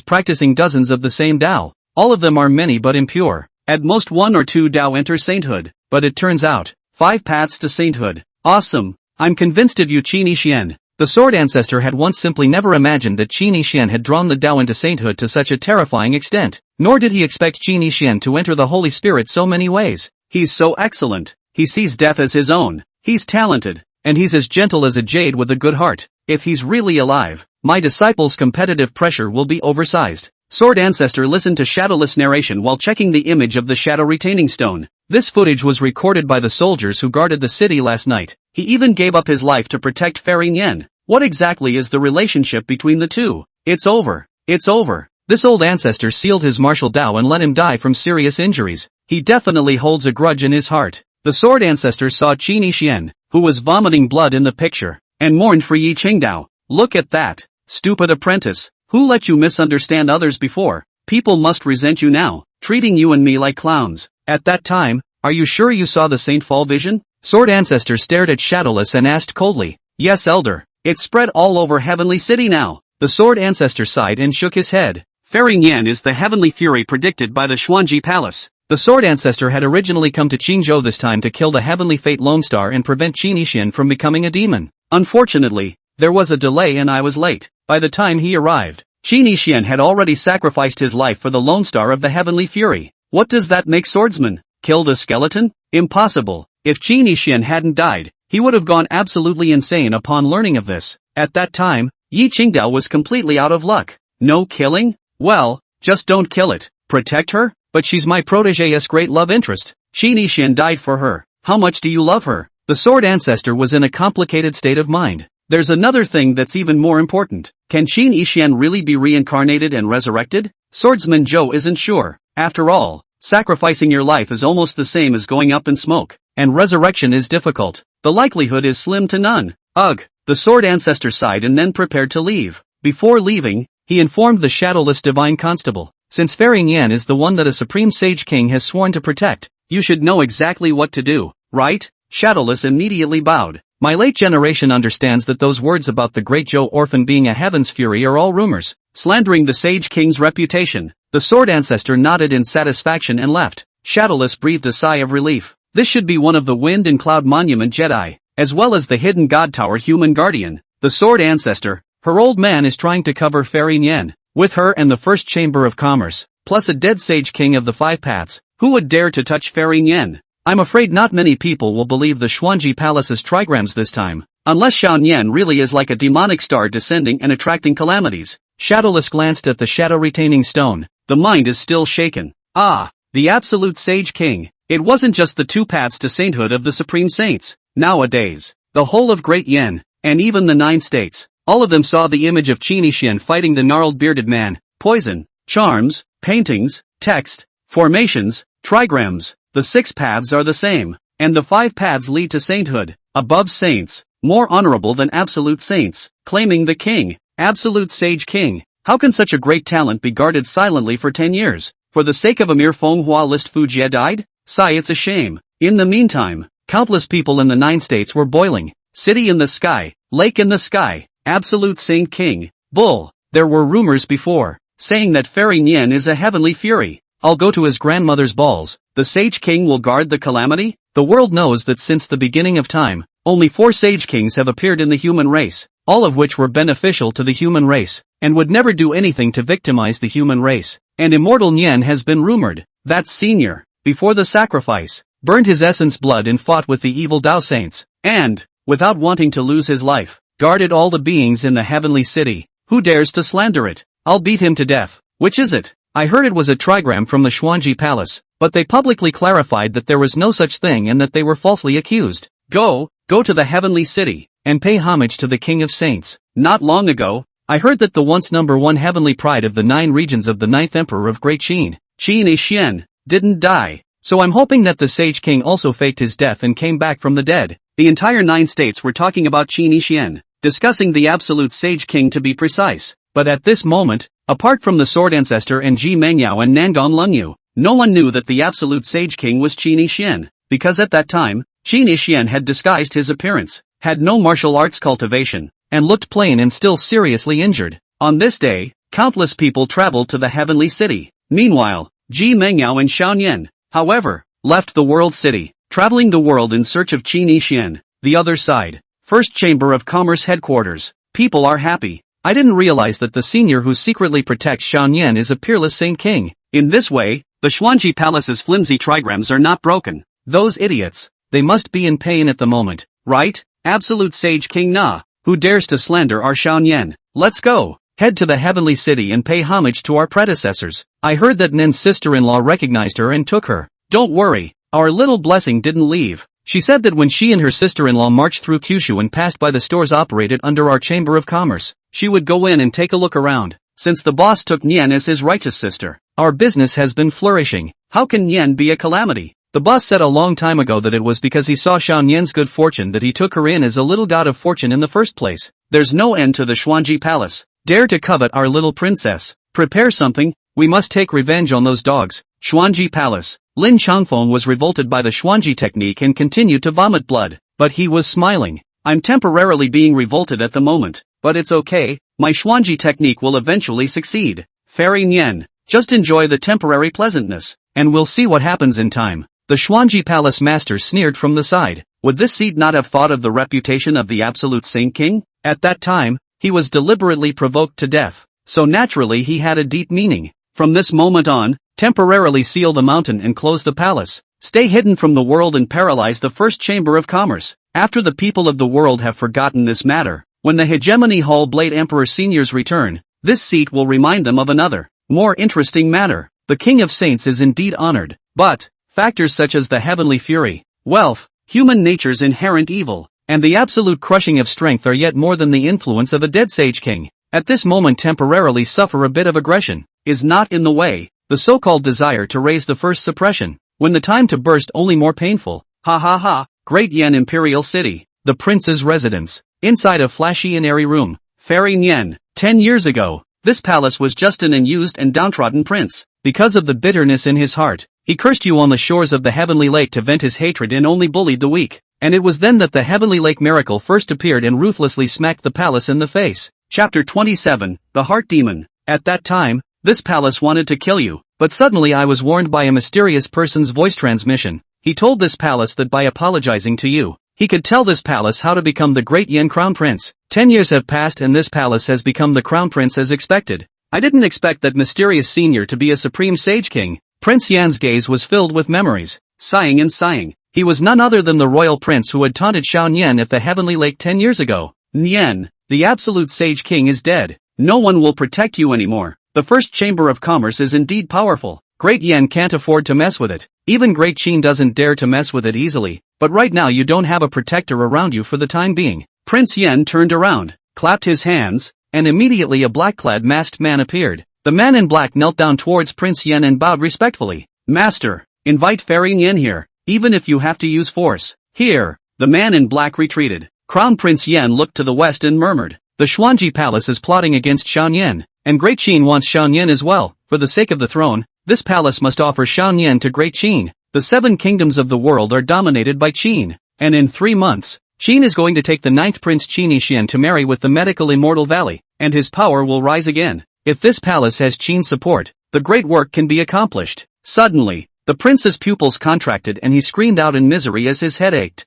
practicing dozens of the same Tao. All of them are many but impure. At most 1 or 2 Tao enter sainthood, but it turns out, 5 paths to sainthood. Awesome. I'm convinced of you Qin Yixian. The Sword Ancestor had once simply never imagined that Qin Yixian had drawn the Tao into sainthood to such a terrifying extent. Nor did he expect Qin Yixian to enter the Holy Spirit so many ways. He's so excellent. He sees death as his own. He's talented. And he's as gentle as a jade with a good heart. If he's really alive, my disciple's competitive pressure will be oversized. Sword Ancestor listened to Shadowless' narration while checking the image of the shadow retaining stone. This footage was recorded by the soldiers who guarded the city last night. He even gave up his life to protect Fairy Nian. What exactly is the relationship between the two? It's over. It's over. This old ancestor sealed his martial Tao and let him die from serious injuries. He definitely holds a grudge in his heart. The Sword Ancestor saw Qin Yixian, who was vomiting blood in the picture, and mourned for Yi Qingdao. Look at that. Stupid apprentice. Who let you misunderstand others before? People must resent you now, treating you and me like clowns. At that time, are you sure you saw the Saint Fall vision? Sword Ancestor stared at Shadowless and asked coldly. Yes, Elder. It's spread all over Heavenly City now. The Sword Ancestor sighed and shook his head. Fairy Nian is the heavenly fury predicted by the Xuanji Palace. The Sword Ancestor had originally come to Qingzhou this time to kill the Heavenly Fate Lone Star and prevent Qin Yixian from becoming a demon. Unfortunately, there was a delay and I was late. By the time he arrived, Qin Yixian had already sacrificed his life for the Lone Star of the Heavenly Fury. What does that make swordsman? Kill the skeleton? Impossible. If Qin Yixian hadn't died, he would have gone absolutely insane upon learning of this. At that time, Yi Qingdao was completely out of luck. No killing? Well, just don't kill it. Protect her? But she's my protégé's great love interest. Qin Yixian died for her. How much do you love her? The Sword Ancestor was in a complicated state of mind. There's another thing that's even more important. Can Qin Yixian really be reincarnated and resurrected? Swordsman Zhou isn't sure. After all, sacrificing your life is almost the same as going up in smoke, and resurrection is difficult. The likelihood is slim to none. Ugh. The Sword Ancestor sighed and then prepared to leave. Before leaving, he informed the Shadowless Divine Constable. Since Fairy Nian is the one that a Supreme Sage King has sworn to protect, you should know exactly what to do, right? Shadowless immediately bowed. My late generation understands that those words about the great Zhou orphan being a heaven's fury are all rumors, slandering the Sage King's reputation. The Sword Ancestor nodded in satisfaction and left. Shadowless breathed a sigh of relief. This should be one of the Wind and Cloud Monument Jedi, as well as the Hidden God Tower Human Guardian. The Sword Ancestor, her old man is trying to cover Fairy Nian. With her and the First Chamber of Commerce, plus a dead sage king of the 5 paths. Who would dare to touch Fairy Nian? I'm afraid not many people will believe the Xuanji Palace's trigrams this time. Unless Xiao Nian really is like a demonic star descending and attracting calamities. Shadowless glanced at the shadow-retaining stone. The mind is still shaken. Ah, the absolute Sage King. It wasn't just the 2 paths to sainthood of the Supreme Saints. Nowadays, the whole of Great Yen, and even the 9 states, all of them saw the image of Qin Yixian fighting the gnarled bearded man. Poison, charms, paintings, text, formations, trigrams. The 6 paths are the same, and the 5 paths lead to sainthood. Above saints, more honorable than absolute saints, claiming the king, absolute Sage King. How can such a great talent be guarded silently for 10 years? For the sake of a mere Fenghua list Fujie died? Sigh, it's a shame. In the meantime, countless people in the 9 states were boiling. City in the sky, lake in the sky, absolute Saint King, bull. There were rumors before, saying that Fairy Nian is a heavenly fury. I'll go to his grandmother's balls. The Sage King will guard the calamity? The world knows that since the beginning of time, only 4 Sage Kings have appeared in the human race, all of which were beneficial to the human race, and would never do anything to victimize the human race. And immortal Nian has been rumored. That senior, before the sacrifice, burned his essence blood and fought with the evil Dao Saints, and, without wanting to lose his life, guarded all the beings in the heavenly city. Who dares to slander it? I'll beat him to death. Which is it? I heard it was a trigram from the Xuanji Palace, but they publicly clarified that there was no such thing and that they were falsely accused. Go to the heavenly city, and pay homage to the King of Saints. Not long ago, I heard that the once #1 heavenly pride of the 9 regions of the 9th Emperor of Great Qin, Qin Yixian, didn't die. So I'm hoping that the Sage King also faked his death and came back from the dead. The entire 9 states were talking about Qin Yixian, discussing the absolute Sage King to be precise. But at this moment, apart from the Sword Ancestor and Ji Mengyao and Nangang Lunyu, no one knew that the absolute Sage King was Qin Yixian, because at that time, Qin Yixian had disguised his appearance, had no martial arts cultivation, and looked plain and still seriously injured. On this day, countless people traveled to the heavenly city. Meanwhile, Ji Mengyao and Xiao Nian, however, left the world city, traveling the world in search of Qin Yixian. The other side, First Chamber of Commerce headquarters. People are happy. I didn't realize that the senior who secretly protects Xiao Nian is a peerless Saint King. In this way, the Xuanji Palace's flimsy trigrams are not broken. Those idiots, they must be in pain at the moment, right? Absolute Sage King Na, who dares to slander our Xiao Nian? Let's go. Head to the heavenly city and pay homage to our predecessors. I heard that Nen's sister-in-law recognized her and took her. Don't worry, our little blessing didn't leave. She said that when she and her sister-in-law marched through Kyushu and passed by the stores operated under our Chamber of Commerce, she would go in and take a look around. Since the boss took Nian as his righteous sister, our business has been flourishing. How can Nian be a calamity? The boss said a long time ago that it was because he saw Xiao Nian's good fortune that he took her in as a little god of fortune in the first place. There's no end to the Xuanji Palace. Dare to covet our little princess. Prepare something, we must take revenge on those dogs. Xuanji Palace. Lin Changfeng was revolted by the Xuanji technique and continued to vomit blood, but he was smiling. I'm temporarily being revolted at the moment, but it's okay, my Xuanji technique will eventually succeed. Fairy Nian, just enjoy the temporary pleasantness, and we'll see what happens in time. The Xuanji Palace master sneered from the side. Would this seed not have thought of the reputation of the absolute Saint King? At that time, he was deliberately provoked to death, so naturally he had a deep meaning. From this moment on, temporarily seal the mountain and close the palace. Stay hidden from the world and paralyze the First Chamber of Commerce. After the people of the world have forgotten this matter, when the Hegemony Hall Blade Emperor Seniors return, this seat will remind them of another, more interesting matter. The King of Saints is indeed honored, but factors such as the heavenly fury, wealth, human nature's inherent evil, and the absolute crushing of strength are yet more than the influence of a dead Sage King. At this moment temporarily suffer a bit of aggression, is not in the way, the so-called desire to raise the first suppression, when the time to burst only more painful. Ha ha ha, Great Yen Imperial City, the prince's residence, inside a flashy and airy room. Fairy Nian, 10 years ago, this palace was just an unused and downtrodden prince. Because of the bitterness in his heart, he cursed you on the shores of the heavenly lake to vent his hatred and only bullied the weak. And it was then that the heavenly lake miracle first appeared and ruthlessly smacked the palace in the face. Chapter 27, The Heart Demon. At that time, this palace wanted to kill you, but suddenly I was warned by a mysterious person's voice transmission. He told this palace that by apologizing to you, he could tell this palace how to become the Great Yen Crown Prince. 10 years have passed and this palace has become the Crown Prince as expected. I didn't expect that mysterious senior to be a supreme sage king. Prince Yan's gaze was filled with memories. Sighing and sighing. He was none other than the royal prince who had taunted Xiao Nian at the Heavenly Lake 10 years ago. Nian, the absolute sage king is dead. No one will protect you anymore. The first chamber of commerce is indeed powerful. Great Yan can't afford to mess with it. Even Great Qin doesn't dare to mess with it easily. But right now you don't have a protector around you for the time being. Prince Yan turned around, clapped his hands, and immediately a black-clad masked man appeared. The man in black knelt down towards Prince Yan and bowed respectfully. Master, invite Fairy Yan here, even if you have to use force. Here, the man in black retreated. Crown Prince Yan looked to the west and murmured, the Xuanji Palace is plotting against Xiaonian, and Great Qin wants Xiaonian as well. For the sake of the throne, this palace must offer Xiaonian to Great Qin. The 7 kingdoms of the world are dominated by Qin, and in 3 months, Qin is going to take the 9th Prince Qinishian to marry with the medical Immortal Valley, and his power will rise again. If this palace has Qin's support, the great work can be accomplished. Suddenly, the prince's pupils contracted and he screamed out in misery as his head ached.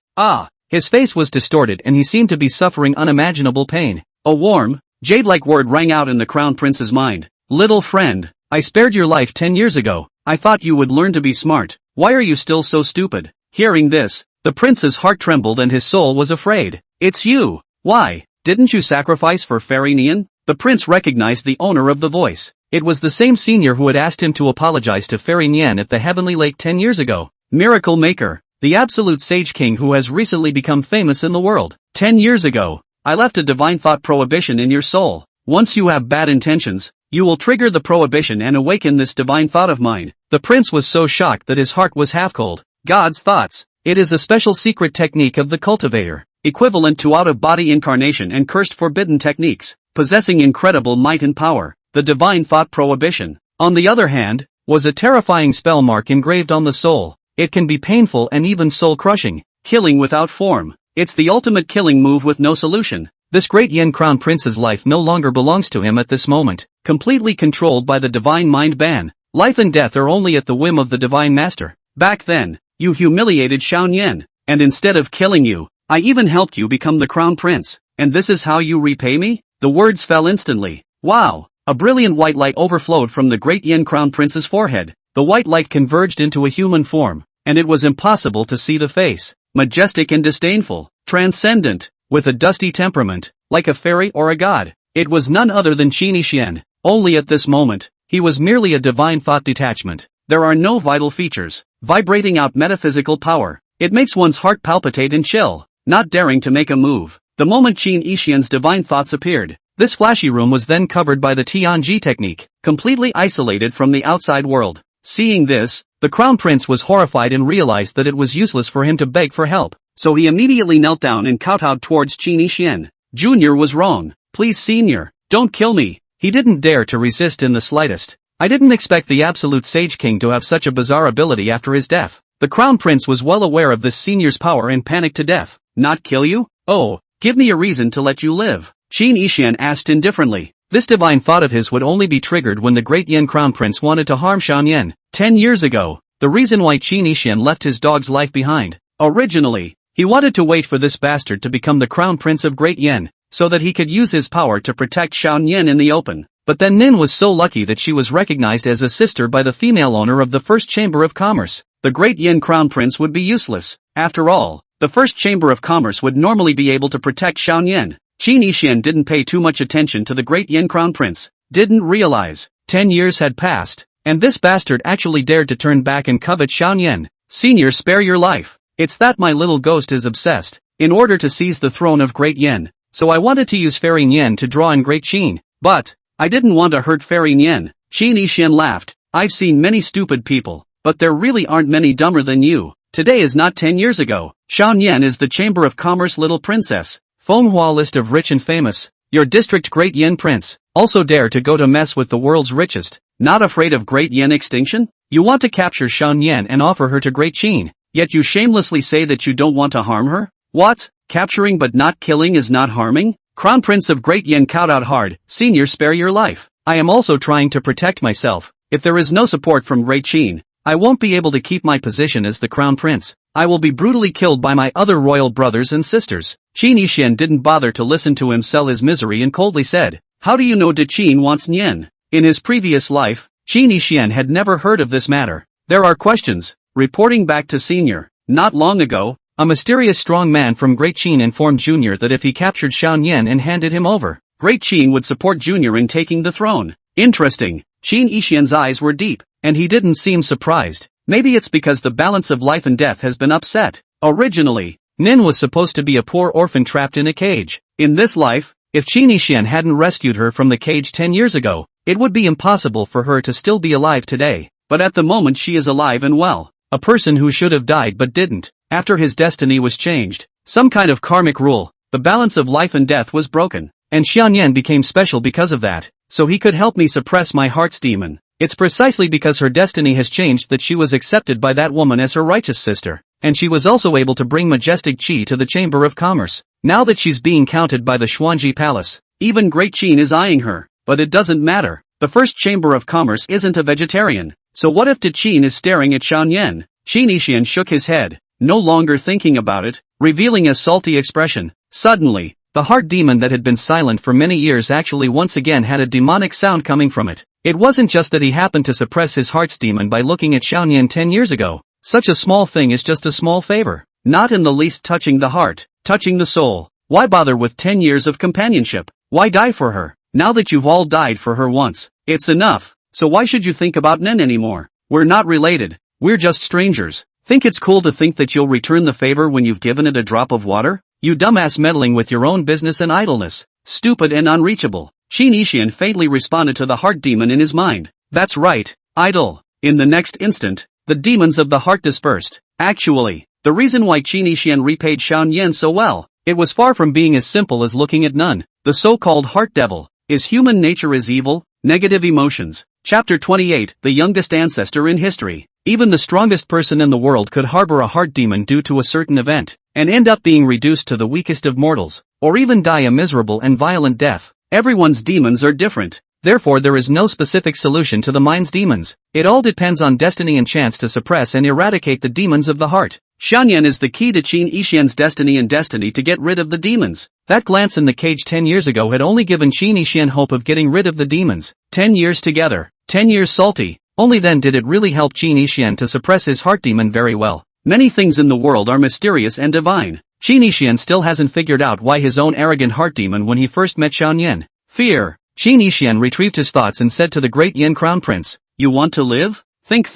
His face was distorted and he seemed to be suffering unimaginable pain. A warm, jade-like word rang out in the crown prince's mind. Little friend, I spared your life 10 years ago. I thought you would learn to be smart. Why are you still so stupid? Hearing this, the prince's heart trembled and his soul was afraid. It's you. Why, didn't you sacrifice for Fairy Nian? The prince recognized the owner of the voice. It was the same senior who had asked him to apologize to Fairy Nian at the Heavenly Lake 10 years ago. Miracle Maker, the absolute sage king who has recently become famous in the world. 10 years ago, I left a divine thought prohibition in your soul. Once you have bad intentions, you will trigger the prohibition and awaken this divine thought of mine. The prince was so shocked that his heart was half cold. God's thoughts. It is a special secret technique of the cultivator, equivalent to out-of-body incarnation and cursed forbidden techniques, possessing incredible might and power. The divine thought prohibition, on the other hand, was a terrifying spell mark engraved on the soul. It can be painful and even soul-crushing, killing without form. It's the ultimate killing move with no solution. This great Yen Crown Prince's life no longer belongs to him at this moment, completely controlled by the divine mind ban. Life and death are only at the whim of the divine master. Back then, you humiliated Xiao Nian, and instead of killing you, I even helped you become the crown prince. And this is how you repay me? The words fell instantly. Wow! A brilliant white light overflowed from the great Yen Crown Prince's forehead. The white light converged into a human form, and it was impossible to see the face. Majestic and disdainful, transcendent, with a dusty temperament, like a fairy or a god. It was none other than Qin Yixian. Only at this moment, he was merely a divine thought detachment. There are no vital features, vibrating out metaphysical power. It makes one's heart palpitate and chill, not daring to make a move. The moment Qin Yixian's divine thoughts appeared, this flashy room was then covered by the Tianji technique, completely isolated from the outside world. Seeing this, the crown prince was horrified and realized that it was useless for him to beg for help, so he immediately knelt down and kowtowed towards Qin Yixian. Junior was wrong. Please senior, don't kill me. He didn't dare to resist in the slightest. I didn't expect the absolute sage king to have such a bizarre ability after his death. The crown prince was well aware of this senior's power and panicked to death. Not kill you? Oh, give me a reason to let you live. Qin Yixian asked indifferently. This divine thought of his would only be triggered when the great Yen Crown Prince wanted to harm Xiao Nian. 10 years ago, the reason why Qin Yixian left his dog's life behind. Originally, he wanted to wait for this bastard to become the Crown Prince of Great Yen, so that he could use his power to protect Xiao Nian in the open. But then Nin was so lucky that she was recognized as a sister by the female owner of the First Chamber of Commerce. The Great Yen Crown Prince would be useless. After all, the First Chamber of Commerce would normally be able to protect Xiao Nian. Qin Yixian didn't pay too much attention to the great Yen Crown Prince, didn't realize 10 years had passed, and this bastard actually dared to turn back and covet Xiao Nian. Senior, spare your life. It's that my little ghost is obsessed, in order to seize the throne of Great Yen, so I wanted to use Fairy Nian to draw in Great Qin, but I didn't want to hurt Fairy Nian. Qin Yixian laughed. I've seen many stupid people, but there really aren't many dumber than you. Today is not 10 years ago. Xiao Nian is the Chamber of Commerce little princess. Fenghua list of rich and famous. Your district Great Yen Prince. Also dare to go to mess with the world's richest. Not afraid of Great Yen extinction? You want to capture Xiao Nian and offer her to Great Qin, yet you shamelessly say that you don't want to harm her? What? Capturing but not killing is not harming? Crown Prince of Great Yen cowed out hard. Senior, spare your life. I am also trying to protect myself. If there is no support from Great Qin, I won't be able to keep my position as the Crown Prince. I will be brutally killed by my other royal brothers and sisters. Qin Yixian didn't bother to listen to him sell his misery and coldly said, how do you know De Qin wants Nian? In his previous life, Qin Yixian had never heard of this matter. There are questions. Reporting back to Senior. Not long ago, a mysterious strong man from Great Qin informed Junior that if he captured Xiao Nian and handed him over, Great Qin would support Junior in taking the throne. Interesting. Qin Yixian's eyes were deep, and he didn't seem surprised. Maybe it's because the balance of life and death has been upset. Originally, Nin was supposed to be a poor orphan trapped in a cage. In this life, if Qin Yixian hadn't rescued her from the cage 10 years ago, it would be impossible for her to still be alive today. But at the moment she is alive and well. A person who should have died but didn't. After his destiny was changed, some kind of karmic rule, the balance of life and death was broken. And Xianyan became special because of that, so he could help me suppress my heart's demon. It's precisely because her destiny has changed that she was accepted by that woman as her righteous sister, and she was also able to bring majestic Qi to the Chamber of Commerce. Now that she's being counted by the Xuanji Palace, even Great Qin is eyeing her, but it doesn't matter. The first Chamber of Commerce isn't a vegetarian, so what if Qin is staring at Xianyan? Qin Yixian shook his head, no longer thinking about it, revealing a salty expression. Suddenly, the heart demon that had been silent for many years actually once again had a demonic sound coming from it. It wasn't just that he happened to suppress his heart's demon by looking at Xiaonian 10 years ago. Such a small thing is just a small favor. Not in the least touching the heart, touching the soul. Why bother with 10 years of companionship? Why die for her? Now that you've all died for her once, it's enough. So why should you think about Nen anymore? We're not related. We're just strangers. Think it's cool to think that you'll return the favor when you've given it a drop of water? You dumbass meddling with your own business and idleness. Stupid and unreachable. Qin Yixian faintly responded to the heart demon in his mind. That's right, idle. In the next instant, the demons of the heart dispersed. Actually, the reason why Qin Yixian repaid Xiao Yan so well, it was far from being as simple as looking at Nun. The so-called heart devil. Is human nature as evil? Negative emotions. Chapter 28, the youngest ancestor in history. Even the strongest person in the world could harbor a heart demon due to a certain event, and end up being reduced to the weakest of mortals, or even die a miserable and violent death. Everyone's demons are different, therefore there is no specific solution to the mind's demons. It all depends on destiny and chance to suppress and eradicate the demons of the heart. Xianyan is the key to Qin Yixian's destiny and destiny to get rid of the demons. That glance in the cage 10 years ago had only given Qin Yixian hope of getting rid of the demons. 10 years together. 10 years salty. Only then did it really help Qin Yixian to suppress his heart demon very well. Many things in the world are mysterious and divine. Qin Yixian still hasn't figured out why his own arrogant heart demon when he first met Xiaonian. Fear. Qin Yixian retrieved his thoughts and said to the great Yin Crown Prince, "You want to live? Think.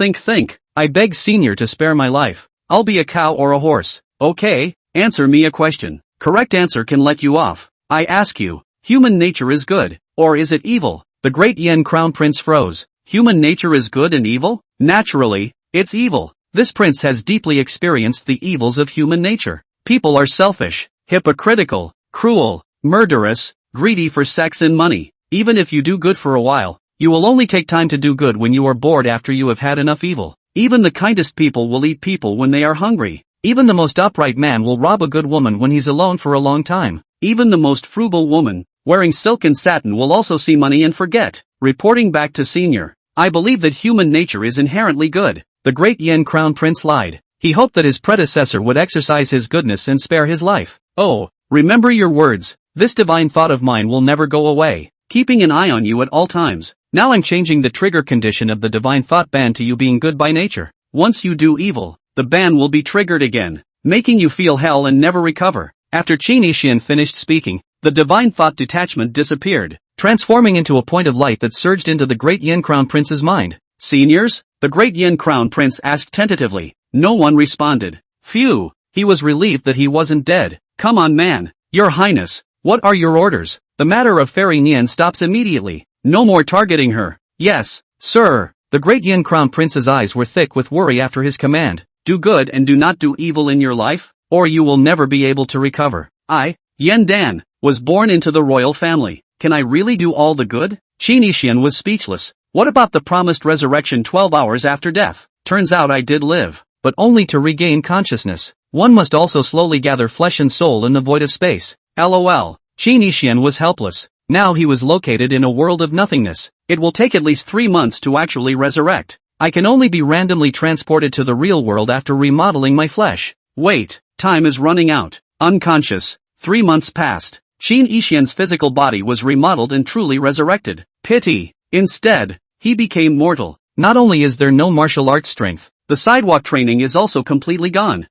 I beg Senior to spare my life. I'll be a cow or a horse. Okay, answer me a question. Correct answer can let you off. I ask you, human nature is good, or is it evil?" The great Yin Crown Prince froze. Human nature is good and evil? Naturally, it's evil. This prince has deeply experienced the evils of human nature. People are selfish, hypocritical, cruel, murderous, greedy for sex and money. Even if you do good for a while, you will only take time to do good when you are bored after you have had enough evil. Even the kindest people will eat people when they are hungry. Even the most upright man will rob a good woman when he's alone for a long time. Even the most frugal woman, wearing silk and satin, will also see money and forget. Reporting back to Senior. I believe that human nature is inherently good. The great Yin Crown Prince lied. He hoped that his predecessor would exercise his goodness and spare his life. Oh, remember your words. This divine thought of mine will never go away, keeping an eye on you at all times. Now I'm changing the trigger condition of the divine thought ban to you being good by nature. Once you do evil, the ban will be triggered again, making you feel hell and never recover. After Qin Yixian finished speaking, the divine thought detachment disappeared, transforming into a point of light that surged into the great Yin Crown Prince's mind. Seniors? The great Yin Crown Prince asked tentatively. No one responded. Phew, he was relieved that he wasn't dead. Come on, man. Your Highness, what are your orders? The matter of Fairy Nian stops immediately. No more targeting her. Yes, sir. The great Yin Crown Prince's eyes were thick with worry after his command. Do good and do not do evil in your life, or you will never be able to recover. I, Yen Dan, was born into the royal family. Can I really do all the good? Qin Yixian was speechless. What about the promised resurrection 12 hours after death? Turns out I did live, but only to regain consciousness. One must also slowly gather flesh and soul in the void of space. LOL. Qin Yixian was helpless. Now he was located in a world of nothingness. It will take at least 3 months to actually resurrect. I can only be randomly transported to the real world after remodeling my flesh. Wait, time is running out. Unconscious. 3 months passed. Qin Yixian's physical body was remodeled and truly resurrected. Pity. Instead, he became mortal. Not only is there no martial arts strength, the sidewalk training is also completely gone.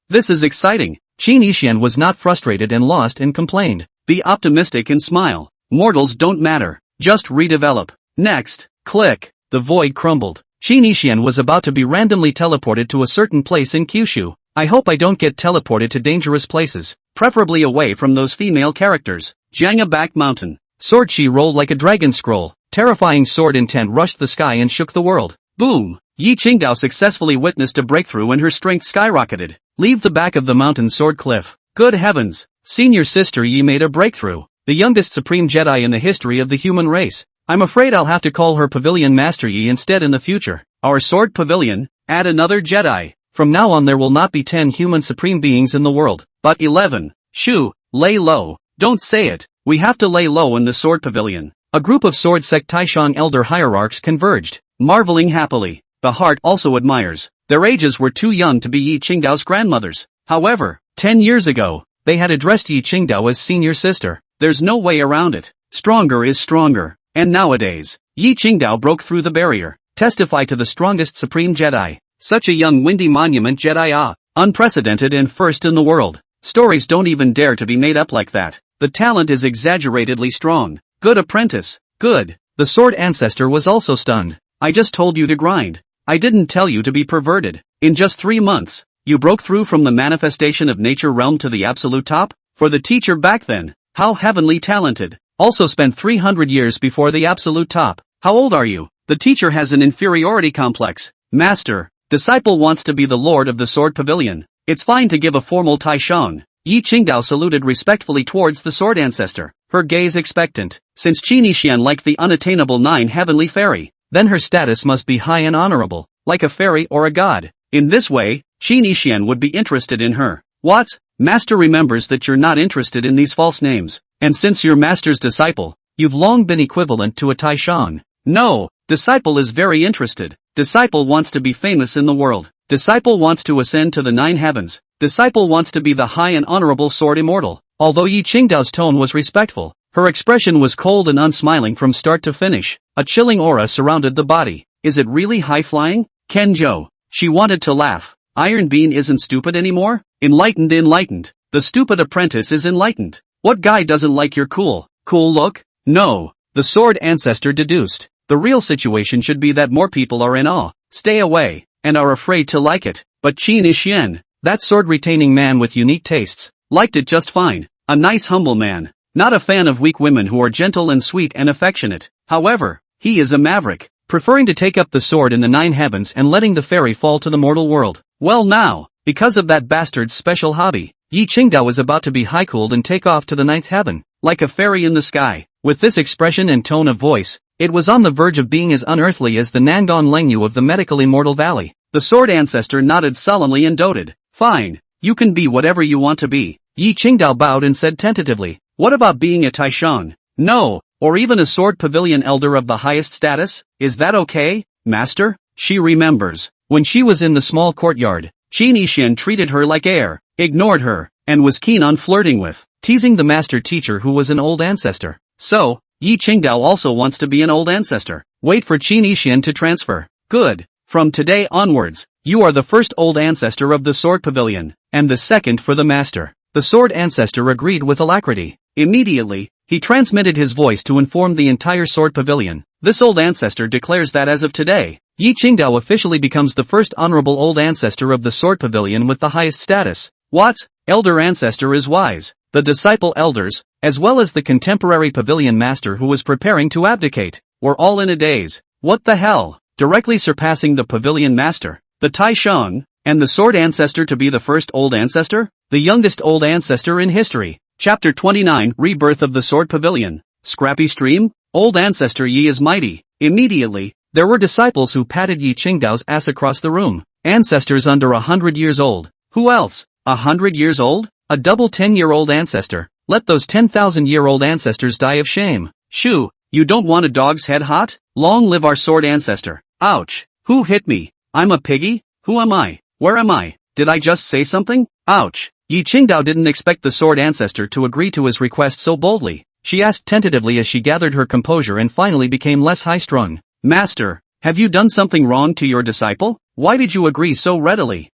This is exciting. Qin Yixian was not frustrated and lost and complained. Be optimistic and smile. Mortals don't matter. Just redevelop. Next, click. The void crumbled. Qin Yixian was about to be randomly teleported to a certain place in Kyushu. I hope I don't get teleported to dangerous places, preferably away from those female characters. Janga Back Mountain. Sword Chi rolled like a dragon scroll. Terrifying sword intent rushed the sky and shook the world. Boom! Yi Qingdao successfully witnessed a breakthrough and her strength skyrocketed. Leave the back of the mountain sword cliff. Good heavens! Senior sister Yi made a breakthrough. The youngest supreme Jedi in the history of the human race. I'm afraid I'll have to call her Pavilion Master Yi instead in the future. Our sword pavilion, add another Jedi. From now on there will not be 10 human supreme beings in the world, but 11. Shoo, lay low. Don't say it. We have to lay low in the sword pavilion. A group of sword sect Taishan elder hierarchs converged, marveling happily. The heart also admires. Their ages were too young to be Yi Qingdao's grandmothers. However, 10 years ago, they had addressed Yi Qingdao as senior sister. There's no way around it. Stronger is stronger. And nowadays, Yi Qingdao broke through the barrier. Testify to the strongest supreme Jedi. Such a young windy monument Jedi, unprecedented and first in the world. Stories don't even dare to be made up like that. The talent is exaggeratedly strong. Good apprentice. Good. The Sword Ancestor was also stunned. I just told you to grind. I didn't tell you to be perverted. In just 3 months, you broke through from the manifestation of nature realm to the absolute top? For the teacher back then, how heavenly talented. Also spent 300 years before the absolute top. How old are you? The teacher has an inferiority complex. Master, disciple wants to be the lord of the sword pavilion. It's fine to give a formal taishang. Yi Qingdao saluted respectfully towards the Sword Ancestor, her gaze expectant. Since Qin Yixian liked the unattainable 9 heavenly fairy, then her status must be high and honorable, like a fairy or a god. In this way, Qin Yixian would be interested in her. What? Master remembers that you're not interested in these false names, and since you're master's disciple, you've long been equivalent to a taishang. No, disciple is very interested. Disciple wants to be famous in the world. Disciple wants to ascend to the 9 heavens. Disciple wants to be the high and honorable sword immortal. Although Yi Qingdao's tone was respectful, her expression was cold and unsmiling from start to finish. A chilling aura surrounded the body. Is it really high-flying? Kenjo. She wanted to laugh. Iron Bean isn't stupid anymore? Enlightened. The stupid apprentice is enlightened. What guy doesn't like your cool look? No. The Sword Ancestor deduced. The real situation should be that more people are in awe, stay away, and are afraid to like it. But Qin Yixian, that sword-retaining man with unique tastes, liked it just fine. A nice humble man. Not a fan of weak women who are gentle and sweet and affectionate. However, he is a maverick, preferring to take up the sword in the 9 heavens and letting the fairy fall to the mortal world. Well now, because of that bastard's special hobby, Yi Qingdao is about to be high-cooled and take off to the 9th heaven, like a fairy in the sky. With this expression and tone of voice, it was on the verge of being as unearthly as the Nangdong Lengyu of the medical immortal valley. The Sword Ancestor nodded solemnly and doted. Fine, you can be whatever you want to be. Yi Qingdao bowed and said tentatively, what about being a taishang? No, or even a sword pavilion elder of the highest status? Is that okay, master? She remembers. When she was in the small courtyard, Qin Yixian treated her like air, ignored her, and was keen on flirting with, teasing the master teacher who was an old ancestor. So, Yi Qingdao also wants to be an old ancestor. Wait for Qin Yixian to transfer. Good. From today onwards, you are the first old ancestor of the sword pavilion, and the second for the master. The Sword Ancestor agreed with alacrity. Immediately, he transmitted his voice to inform the entire sword pavilion. This old ancestor declares that as of today, Yi Qingdao officially becomes the first honorable old ancestor of the sword pavilion with the highest status. What? Elder ancestor is wise. The disciple elders, as well as the contemporary pavilion master who was preparing to abdicate, were all in a daze. What the hell? Directly surpassing the pavilion master, the taishang, and the Sword Ancestor to be the first old ancestor? The youngest old ancestor in history. Chapter 29, Rebirth of the Sword Pavilion. Scrappy stream? Old ancestor Yi is mighty. Immediately, there were disciples who patted Yi Qingdao's ass across the room. Ancestors under 100 years old. Who else? 100 years old? A double 10-year-old ancestor. Let those 10,000-year-old ancestors die of shame. Shoo, you don't want a dog's head hot? Long live our Sword Ancestor. Ouch. Who hit me? I'm a piggy? Who am I? Where am I? Did I just say something? Ouch. Yi Qingdao didn't expect the Sword Ancestor to agree to his request so boldly. she asked tentatively as she gathered her composure and finally became less high-strung. Master, have you done something wrong to your disciple? Why did you agree so readily?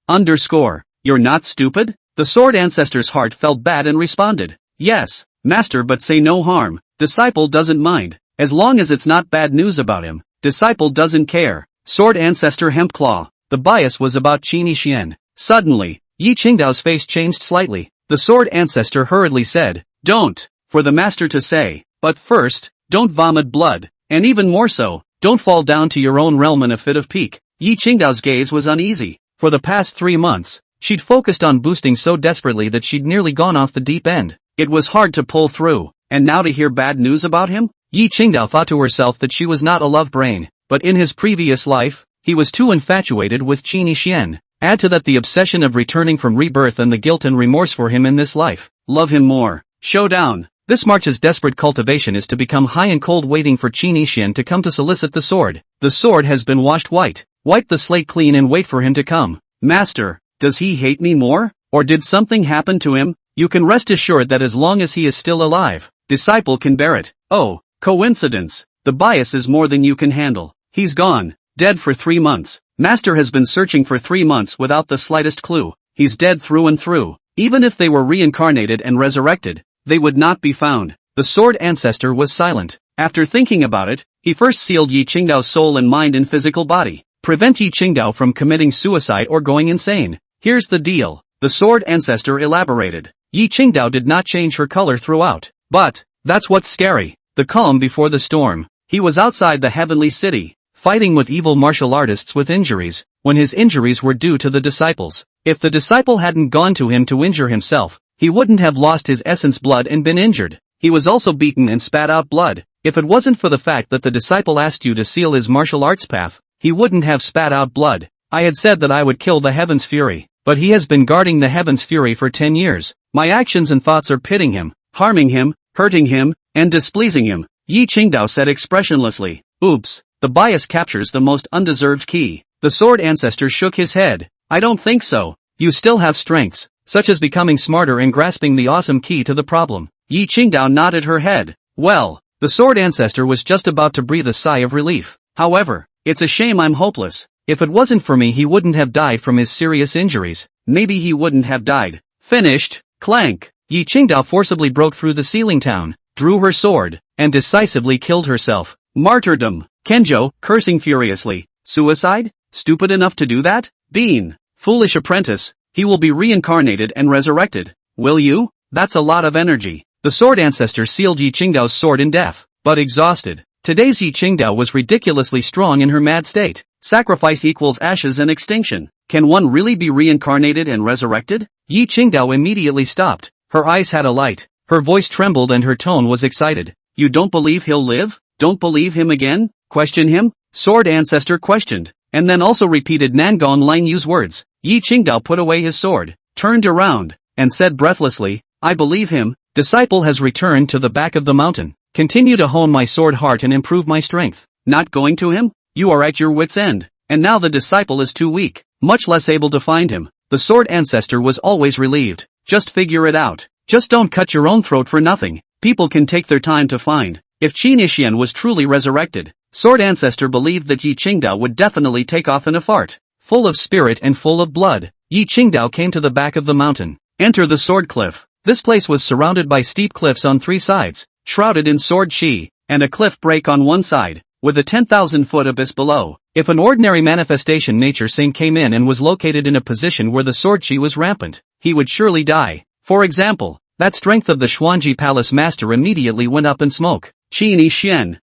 You're not stupid? The Sword Ancestor's heart felt bad and responded. Yes, Master, but say no harm. Disciple doesn't mind. As long as it's not bad news about him, disciple doesn't care. Sword Ancestor Hempclaw. The bias was about Qin Xian. Suddenly, Yi Qingdao's face changed slightly. The Sword Ancestor hurriedly said, "Don't, for the master to say. But first, don't vomit blood, and even more so, don't fall down to your own realm in a fit of pique." Yi Qingdao's gaze was uneasy. For the past 3 months, she'd focused on boosting so desperately that she'd nearly gone off the deep end. It was hard to pull through, and now to hear bad news about him? Yi Qingdao thought to herself that she was not a love brain, but in his previous life, he was too infatuated with Qin Xian. Add to that the obsession of returning from rebirth and the guilt and remorse for him in this life. Love him more. Showdown. This march's desperate cultivation is to become high and cold, waiting for Qin Xian to come to solicit the sword. The sword has been washed white. Wipe the slate clean and wait for him to come. Master, does he hate me more? Or did something happen to him? You can rest assured that as long as he is still alive, disciple can bear it. Oh, coincidence. The bias is more than you can handle. He's gone. Dead for 3 months. Master has been searching for 3 months without the slightest clue. He's dead through and through. Even if they were reincarnated and resurrected, they would not be found. The Sword Ancestor was silent. After thinking about it, he first sealed Yi Qingdao's soul and mind in physical body. Prevent Yi Qingdao from committing suicide or going insane. Here's the deal. The Sword Ancestor elaborated. Yi Qingdao did not change her color throughout. But, that's what's scary. The calm before the storm. He was outside the heavenly city, fighting with evil martial artists with injuries, when his injuries were due to the disciples. If the disciple hadn't gone to him to injure himself, he wouldn't have lost his essence blood and been injured. He was also beaten and spat out blood. If it wasn't for the fact that the disciple asked you to seal his martial arts path, he wouldn't have spat out blood. I had said that I would kill the Heaven's Fury, but he has been guarding the Heaven's Fury for 10 years. My actions and thoughts are pitting him, harming him, hurting him, and displeasing him. Yi Qingdao said expressionlessly. Oops, the bias captures the most undeserved key. The Sword Ancestor shook his head. I don't think so. You still have strengths, such as becoming smarter and grasping the awesome key to the problem. Yi Qingdao nodded her head. Well, the Sword Ancestor was just about to breathe a sigh of relief. However, it's a shame I'm hopeless. If it wasn't for me, he wouldn't have died from his serious injuries. Maybe he wouldn't have died. Finished. Clank. Yi Qingdao forcibly broke through the ceiling town, drew her sword, and decisively killed herself. Martyrdom. Kenjo, cursing furiously. Suicide? Stupid enough to do that? Bean. Foolish apprentice. He will be reincarnated and resurrected. Will you? That's a lot of energy. The Sword Ancestor sealed Yi Qingdao's sword in death, but exhausted. Today's Yi Qingdao was ridiculously strong in her mad state. Sacrifice equals ashes and extinction. Can one really be reincarnated and resurrected? Yi Qingdao immediately stopped. Her eyes had a light. Her voice trembled and her tone was excited. You don't believe he'll live? Don't believe him again? Question him? Sword Ancestor questioned, and then also repeated Nangon Lang Yu's words. Yi Qingdao put away his sword, turned around, and said breathlessly, I believe him. Disciple has returned to the back of the mountain. Continue to hone my sword heart and improve my strength. Not going to him? You are at your wit's end. And now the disciple is too weak, much less able to find him. The Sword Ancestor was always relieved. Just figure it out. Just don't cut your own throat for nothing. People can take their time to find. If Qin Xian was truly resurrected, Sword Ancestor believed that Yi Qingdao would definitely take off in a fart. Full of spirit and full of blood, Yi Qingdao came to the back of the mountain. Enter the Sword Cliff. This place was surrounded by steep cliffs on 3 sides, shrouded in sword chi, and a cliff break on one side, with a 10,000-foot abyss below. If an ordinary manifestation nature saint came in and was located in a position where the sword chi was rampant, he would surely die. For example, that strength of the Xuanji Palace Master immediately went up in smoke. Qin Xian,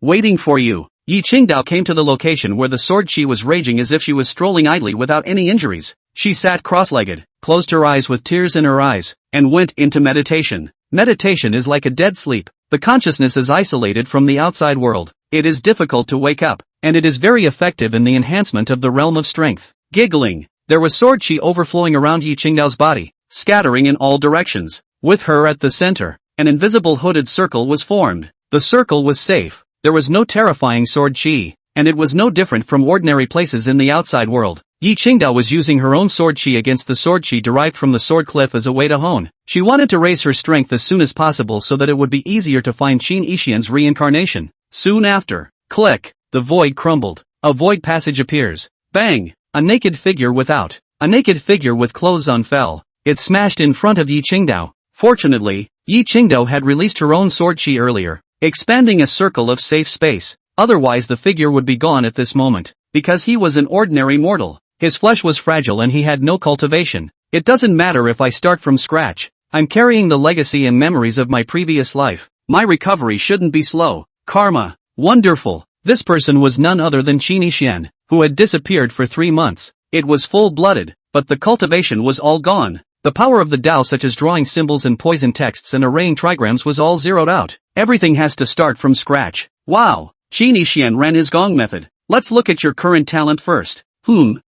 waiting for you. Yi Qingdao came to the location where the sword chi was raging as if she was strolling idly without any injuries. She sat cross-legged, closed her eyes with tears in her eyes, and went into meditation. Meditation is like a dead sleep. The consciousness is isolated from the outside world. It is difficult to wake up, and it is very effective in the enhancement of the realm of strength. Giggling, there was sword chi overflowing around Yi Qingdao's body, scattering in all directions. With her at the center, an invisible hooded circle was formed. The circle was safe. There was no terrifying sword chi, and it was no different from ordinary places in the outside world. Yi Qingdao was using her own sword chi against the sword chi derived from the sword cliff as a way to hone. She wanted to raise her strength as soon as possible so that it would be easier to find Qin Yixian's reincarnation. Soon after, click, the void crumbled. A void passage appears. Bang! A naked figure without. A naked figure with clothes on fell. It smashed in front of Yi Qingdao. Fortunately, Yi Qingdao had released her own sword chi earlier, expanding a circle of safe space. Otherwise the figure would be gone at this moment. Because he was an ordinary mortal. His flesh was fragile and he had no cultivation. It doesn't matter if I start from scratch. I'm carrying the legacy and memories of my previous life. My recovery shouldn't be slow. Karma. Wonderful. This person was none other than Qin Yixian, who had disappeared for 3 months. It was full-blooded, but the cultivation was all gone. The power of the Tao, such as drawing symbols and poison texts and arraying trigrams, was all zeroed out. Everything has to start from scratch. Wow. Qin Yixian ran his gong method. Let's look at your current talent first.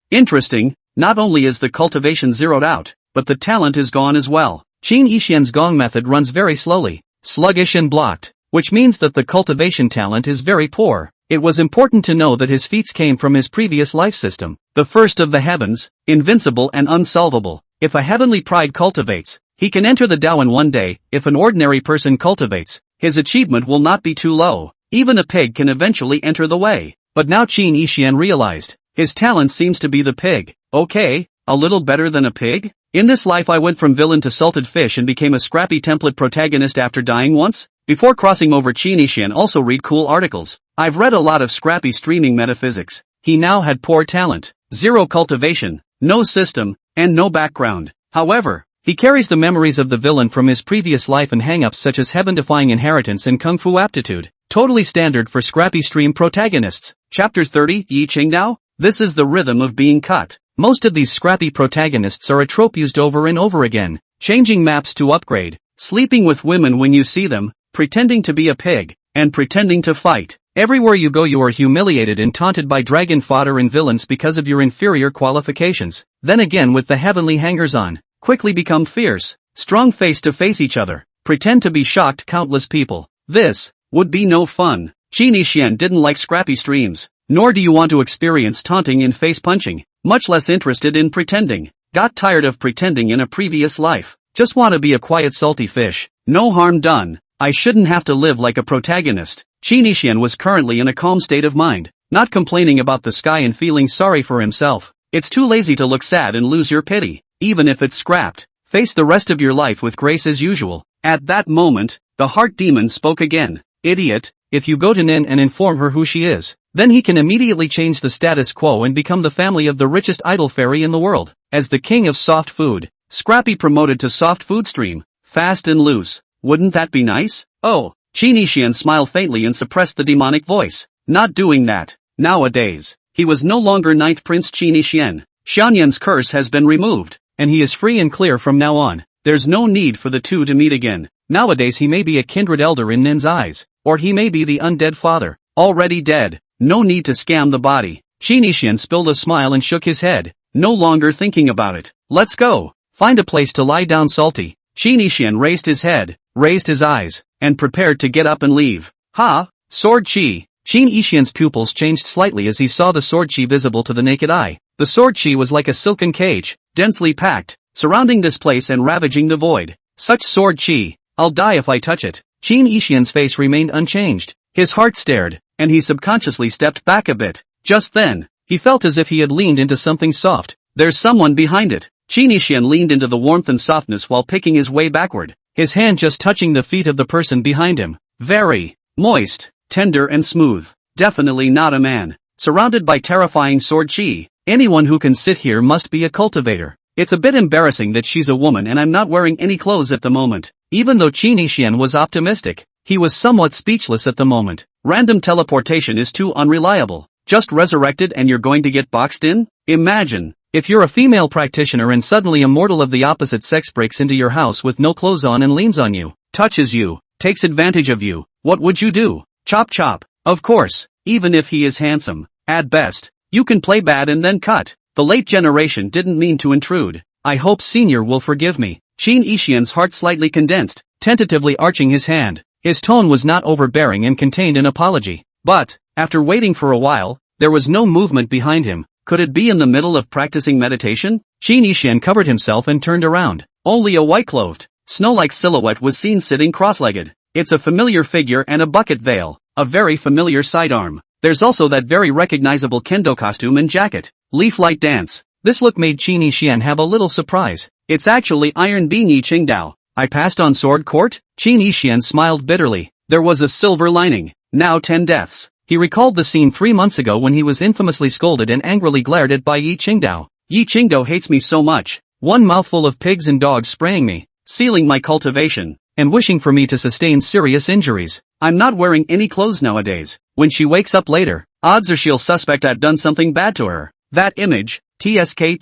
Interesting. Not only is the cultivation zeroed out, but the talent is gone as well. Qin Yixian's gong method runs very slowly, sluggish and blocked, which means that the cultivation talent is very poor. It was important to know that his feats came from his previous life system, the first of the heavens, invincible and unsolvable. If a heavenly pride cultivates, he can enter the Tao in one day. If an ordinary person cultivates, his achievement will not be too low. Even a pig can eventually enter the way. But now Qin Yixian realized, his talent seems to be the pig. Okay, a little better than a pig? In this life I went from villain to salted fish and became a scrappy template protagonist after dying once? Before crossing over, Qin Yixian also read cool articles. I've read a lot of scrappy streaming metaphysics. He now had poor talent, zero cultivation, no system, and no background. However, he carries the memories of the villain from his previous life and hang-ups such as heaven-defying inheritance and kung fu aptitude. Totally standard for scrappy stream protagonists. Chapter 30, Yi Qingdao? This is the rhythm of being cut. Most of these scrappy protagonists are a trope used over and over again. Changing maps to upgrade, sleeping with women when you see them, pretending to be a pig, and pretending to fight. Everywhere you go you are humiliated and taunted by dragon fodder and villains because of your inferior qualifications. Then again with the heavenly hangers-on, quickly become fierce, strong face to face each other, pretend to be shocked countless people. This would be no fun. Qin Yixian didn't like scrappy streams, nor do you want to experience taunting and face punching, much less interested in pretending. Got tired of pretending in a previous life. Just want to be a quiet salty fish. No harm done. I shouldn't have to live like a protagonist. Qin Yixian was currently in a calm state of mind, not complaining about the sky and feeling sorry for himself. It's too lazy to look sad and lose your pity, even if it's scrapped. Face the rest of your life with grace as usual. At that moment, the heart demon spoke again. Idiot, if you go to Nin and inform her who she is, then he can immediately change the status quo and become the family of the richest idol fairy in the world. As the king of soft food, Scrappy promoted to soft food stream, fast and loose. Wouldn't that be nice? Oh, Qin Yixian smiled faintly and suppressed the demonic voice. Not doing that. Nowadays, he was no longer Ninth Prince Qin Yixian. Xianyan's curse has been removed, and he is free and clear from now on. There's no need for the two to meet again. Nowadays he may be a kindred elder in Nin's eyes, or he may be the undead father, already dead. No need to scam the body. Qin Yixian spilled a smile and shook his head, no longer thinking about it. Let's go. Find a place to lie down, salty. Qin Yixian raised his head, raised his eyes, and prepared to get up and leave. Ha! Sword chi. Qin Yixian's pupils changed slightly as he saw the sword chi visible to the naked eye. The sword chi was like a silken cage, densely packed, surrounding this place and ravaging the void. Such sword chi, I'll die if I touch it. Qin Yixian's face remained unchanged. His heart stared, and he subconsciously stepped back a bit. Just then, he felt as if he had leaned into something soft. There's someone behind it. Qin Yixian leaned into the warmth and softness while picking his way backward, his hand just touching the feet of the person behind him. Very moist, tender and smooth. Definitely not a man. Surrounded by terrifying sword chi. Anyone who can sit here must be a cultivator. It's a bit embarrassing that she's a woman and I'm not wearing any clothes at the moment. Even though Qin Yixian was optimistic, he was somewhat speechless at the moment. Random teleportation is too unreliable. Just resurrected and you're going to get boxed in? Imagine, if you're a female practitioner and suddenly a mortal of the opposite sex breaks into your house with no clothes on and leans on you, touches you, takes advantage of you, what would you do? Chop chop. Of course, even if he is handsome, at best, you can play bad and then cut. The late generation didn't mean to intrude. I hope Senior will forgive me. Qin Yixian's heart slightly condensed, tentatively arching his hand. His tone was not overbearing and contained an apology. But, after waiting for a while, there was no movement behind him. Could it be in the middle of practicing meditation? Qin Yishan covered himself and turned around. Only a white-clothed, snow-like silhouette was seen sitting cross-legged. It's a familiar figure and a bucket veil, a very familiar sidearm. There's also that very recognizable kendo costume and jacket. Leaf-light dance. This look made Qin Yishan have a little surprise. It's actually Iron Bean Yi Qingdao. I passed on Sword Court? Qin Yishan smiled bitterly. There was a silver lining. Now 10 deaths. He recalled the scene 3 months ago when he was infamously scolded and angrily glared at by Yi Qingdao. Yi Qingdao hates me so much. One mouthful of pigs and dogs spraying me, sealing my cultivation, and wishing for me to sustain serious injuries. I'm not wearing any clothes nowadays. When she wakes up later, odds are she'll suspect I've done something bad to her. That image, TSK,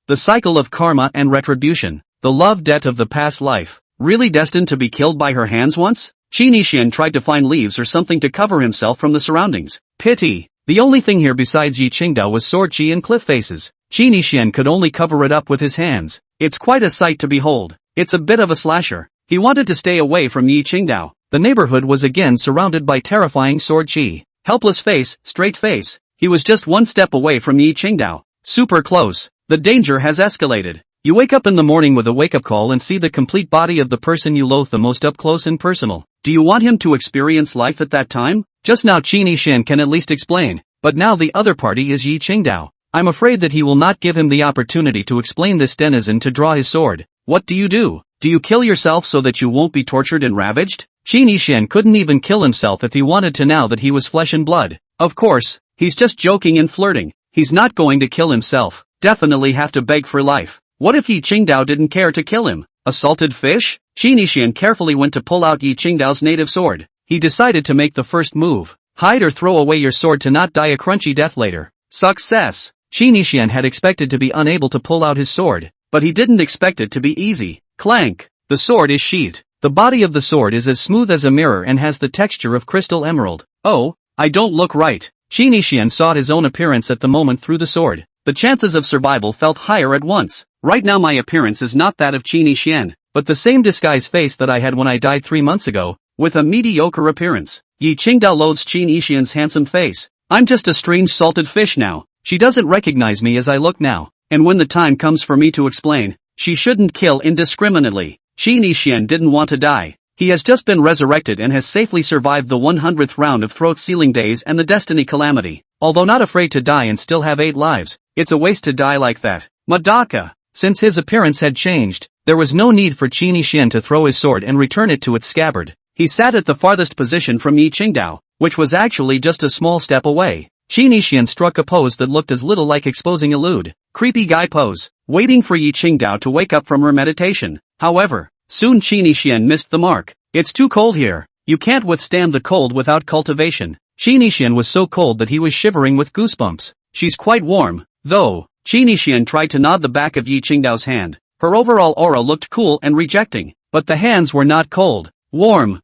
the cycle of karma and retribution, the love debt of the past life, really destined to be killed by her hands once? Qin Yishan tried to find leaves or something to cover himself from the surroundings. Pity. The only thing here besides Yi Qingdao was sword chi and cliff faces. Qin Yishan could only cover it up with his hands. It's quite a sight to behold. It's a bit of a slasher. He wanted to stay away from Yi Qingdao. The neighborhood was again surrounded by terrifying sword chi. Helpless face, straight face. He was just one step away from Yi Qingdao. Super close. The danger has escalated. You wake up in the morning with a wake-up call and see the complete body of the person you loathe the most up close and personal. Do you want him to experience life at that time? Just now Qin Yishan can at least explain, but now the other party is Yi Qingdao. I'm afraid that he will not give him the opportunity to explain this denizen to draw his sword. What do? Do you kill yourself so that you won't be tortured and ravaged? Qin Yishan couldn't even kill himself if he wanted to now that he was flesh and blood. Of course, he's just joking and flirting. He's not going to kill himself. Definitely have to beg for life. What if Yi Qingdao didn't care to kill him? A salted fish? Qin Yishan carefully went to pull out Yi Qingdao's native sword. He decided to make the first move. Hide or throw away your sword to not die a crunchy death later. Success! Qin Yishan had expected to be unable to pull out his sword, but he didn't expect it to be easy. Clank! The sword is sheathed. The body of the sword is as smooth as a mirror and has the texture of crystal emerald. Oh, I don't look right. Qin Yishan saw his own appearance at the moment through the sword. The chances of survival felt higher at once. Right now my appearance is not that of Qin Yishan, but the same disguise face that I had when I died 3 months ago, with a mediocre appearance. Yi Qingdao loathes Qin Yishan's handsome face. I'm just a strange salted fish now. She doesn't recognize me as I look now, and when the time comes for me to explain, she shouldn't kill indiscriminately. Qin Yishan didn't want to die. He has just been resurrected and has safely survived the 100th round of throat-sealing days and the destiny calamity. Although not afraid to die and still have 8 lives, it's a waste to die like that. Madaka! Since his appearance had changed, there was no need for Qin Yishan to throw his sword and return it to its scabbard. He sat at the farthest position from Yi Qingdao, which was actually just a small step away. Qin Yishan struck a pose that looked as little like exposing a lewd, creepy guy pose, waiting for Yi Qingdao to wake up from her meditation. However, soon Qin Yishan missed the mark. It's too cold here. You can't withstand the cold without cultivation. Qin Yishan was so cold that he was shivering with goosebumps. She's quite warm, though. Qin Yishan tried to nod the back of Yi Qingdao's hand. Her overall aura looked cool and rejecting, but the hands were not cold. Warm.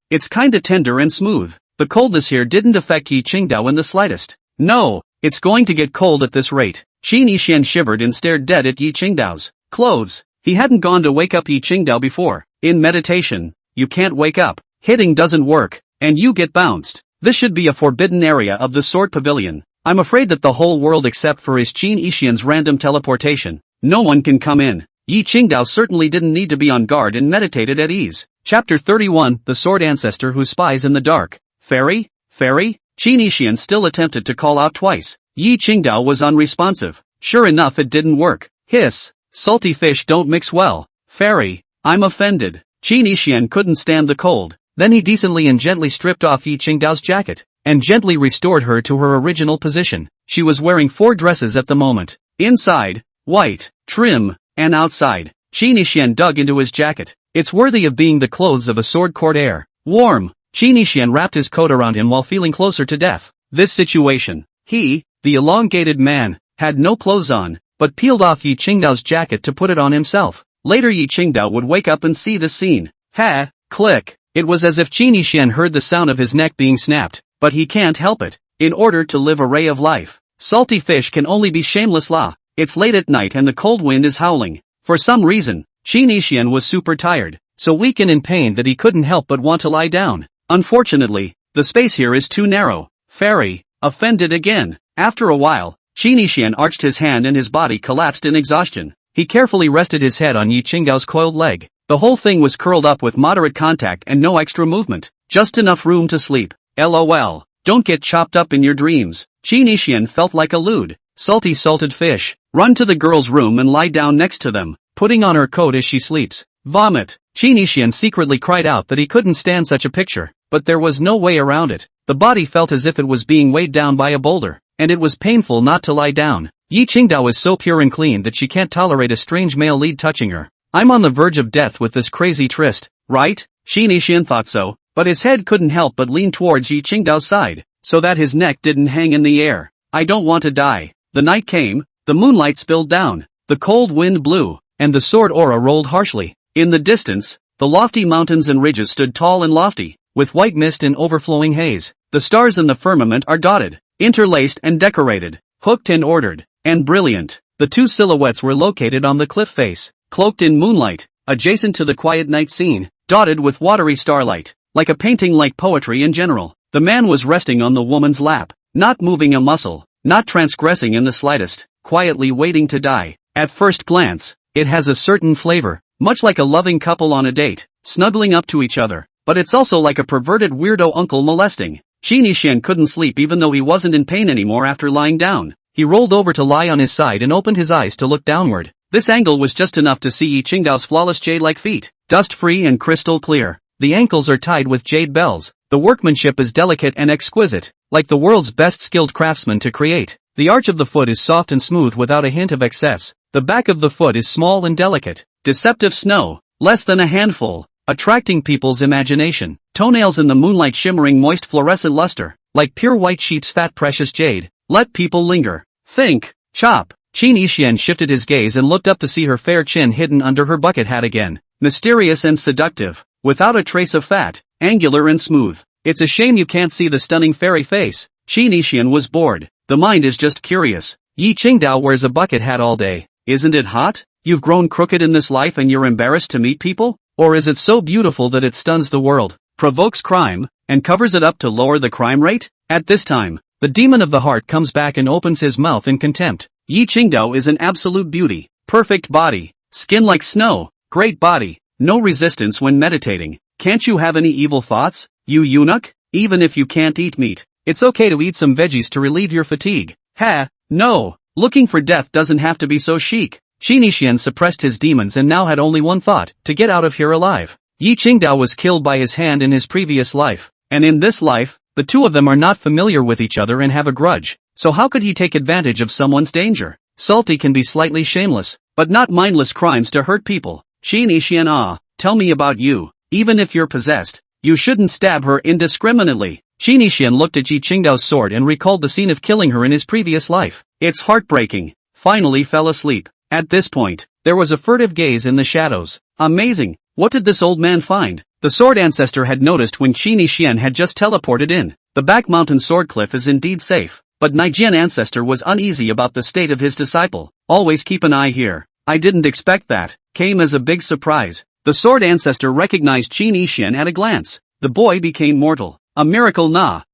It's kinda tender and smooth. The coldness here didn't affect Yi Qingdao in the slightest. No, it's going to get cold at this rate. Qin Yishan shivered and stared dead at Yi Qingdao's clothes. He hadn't gone to wake up Yi Qingdao before. In meditation, you can't wake up. Hitting doesn't work, and you get bounced. This should be a forbidden area of the Sword Pavilion. I'm afraid that the whole world except for his Qin Yishan's random teleportation, no one can come in. Yi Qingdao certainly didn't need to be on guard and meditated at ease. Chapter 31, The Sword Ancestor Who Spies in the Dark. Fairy? Qin Yishan still attempted to call out twice. Yi Qingdao was unresponsive. Sure enough it didn't work. Hiss. Salty fish don't mix well. Fairy. I'm offended. Qin Yishan couldn't stand the cold. Then he decently and gently stripped off Yi Qingdao's jacket, and gently restored her to her original position. She was wearing 4 dresses at the moment. Inside, white, trim, and outside, Qin Yishan dug into his jacket. It's worthy of being the clothes of a sword court heir. Warm. Qin Yishan wrapped his coat around him while feeling closer to death. This situation. He, the elongated man, had no clothes on, but peeled off Yi Qingdao's jacket to put it on himself. Later Yi Qingdao would wake up and see the scene. Ha! Click! It was as if Qin Yishan heard the sound of his neck being snapped, but he can't help it. In order to live a ray of life, salty fish can only be shameless la. It's late at night and the cold wind is howling. For some reason, Qin Yishan was super tired, so weak and in pain that he couldn't help but want to lie down. Unfortunately, the space here is too narrow. Fairy, offended again. After a while, Qin Yixian arched his hand and his body collapsed in exhaustion. He carefully rested his head on Yi Qingdao's coiled leg. The whole thing was curled up with moderate contact and no extra movement. Just enough room to sleep. LOL. Don't get chopped up in your dreams. Qin Yixian felt like a lewd, salty salted fish. Run to the girl's room and lie down next to them, putting on her coat as she sleeps. Vomit. Qin Yixian secretly cried out that he couldn't stand such a picture, but there was no way around it. The body felt as if it was being weighed down by a boulder, and it was painful not to lie down. Yi Qingdao is so pure and clean that she can't tolerate a strange male lead touching her. I'm on the verge of death with this crazy tryst, right? Qin Yixian thought so, but his head couldn't help but lean towards Yi Qingdao's side, so that his neck didn't hang in the air. I don't want to die. The night came, the moonlight spilled down, the cold wind blew, and the sword aura rolled harshly. In the distance, the lofty mountains and ridges stood tall and lofty, with white mist and overflowing haze. The stars in the firmament are dotted, interlaced and decorated, hooked and ordered, and brilliant. The two silhouettes were located on the cliff face, cloaked in moonlight, adjacent to the quiet night scene, dotted with watery starlight, like a painting like poetry in general. The man was resting on the woman's lap, not moving a muscle, not transgressing in the slightest, quietly waiting to die. At first glance, it has a certain flavor, much like a loving couple on a date, snuggling up to each other, but it's also like a perverted weirdo uncle molesting. Qin Yixian couldn't sleep even though he wasn't in pain anymore after lying down. He rolled over to lie on his side and opened his eyes to look downward. This angle was just enough to see Yi Qingdao's flawless jade-like feet, dust-free and crystal clear. The ankles are tied with jade bells. The workmanship is delicate and exquisite, like the world's best skilled craftsman to create. The arch of the foot is soft and smooth without a hint of excess. The back of the foot is small and delicate. Deceptive snow, less than a handful, attracting people's imagination. Toenails in the moonlight shimmering moist fluorescent luster, like pure white sheep's fat precious jade. Let people linger. Think. Chop. Qin Yixian shifted his gaze and looked up to see her fair chin hidden under her bucket hat again. Mysterious and seductive, without a trace of fat, angular and smooth. It's a shame you can't see the stunning fairy face. Qin Yixian was bored. The mind is just curious. Yi Qingdao wears a bucket hat all day. Isn't it hot? You've grown crooked in this life and you're embarrassed to meet people? Or is it so beautiful that it stuns the world, provokes crime, and covers it up to lower the crime rate? At this time, the demon of the heart comes back and opens his mouth in contempt. Yi Qingdao is an absolute beauty. Perfect body. Skin like snow. Great body. No resistance when meditating. Can't you have any evil thoughts, you eunuch? Even if you can't eat meat, it's okay to eat some veggies to relieve your fatigue. Ha, no. Looking for death doesn't have to be so chic. Qin Yixian suppressed his demons and now had only one thought, to get out of here alive. Yi Qingdao was killed by his hand in his previous life, and in this life, the two of them are not familiar with each other and have a grudge, so how could he take advantage of someone's danger? Salty can be slightly shameless, but not mindless crimes to hurt people. Qin Yixian, tell me about you. Even if you're possessed, you shouldn't stab her indiscriminately. Qin Yixian looked at Yi Qingdao's sword and recalled the scene of killing her in his previous life. It's heartbreaking. Finally fell asleep. At this point, there was a furtive gaze in the shadows. Amazing. What did this old man find? The Sword Ancestor had noticed when Qin Yixian had just teleported in. The back mountain sword cliff is indeed safe, but Nijian Ancestor was uneasy about the state of his disciple. Always keep an eye here. I didn't expect that. Came as a big surprise. The Sword Ancestor recognized Qin Yixian at a glance. The boy became mortal. A miracle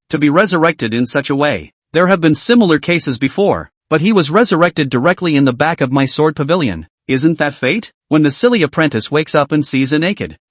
to be resurrected in such a way. There have been similar cases before, but he was resurrected directly in the back of my sword pavilion. Isn't that fate? When the silly apprentice wakes up and sees a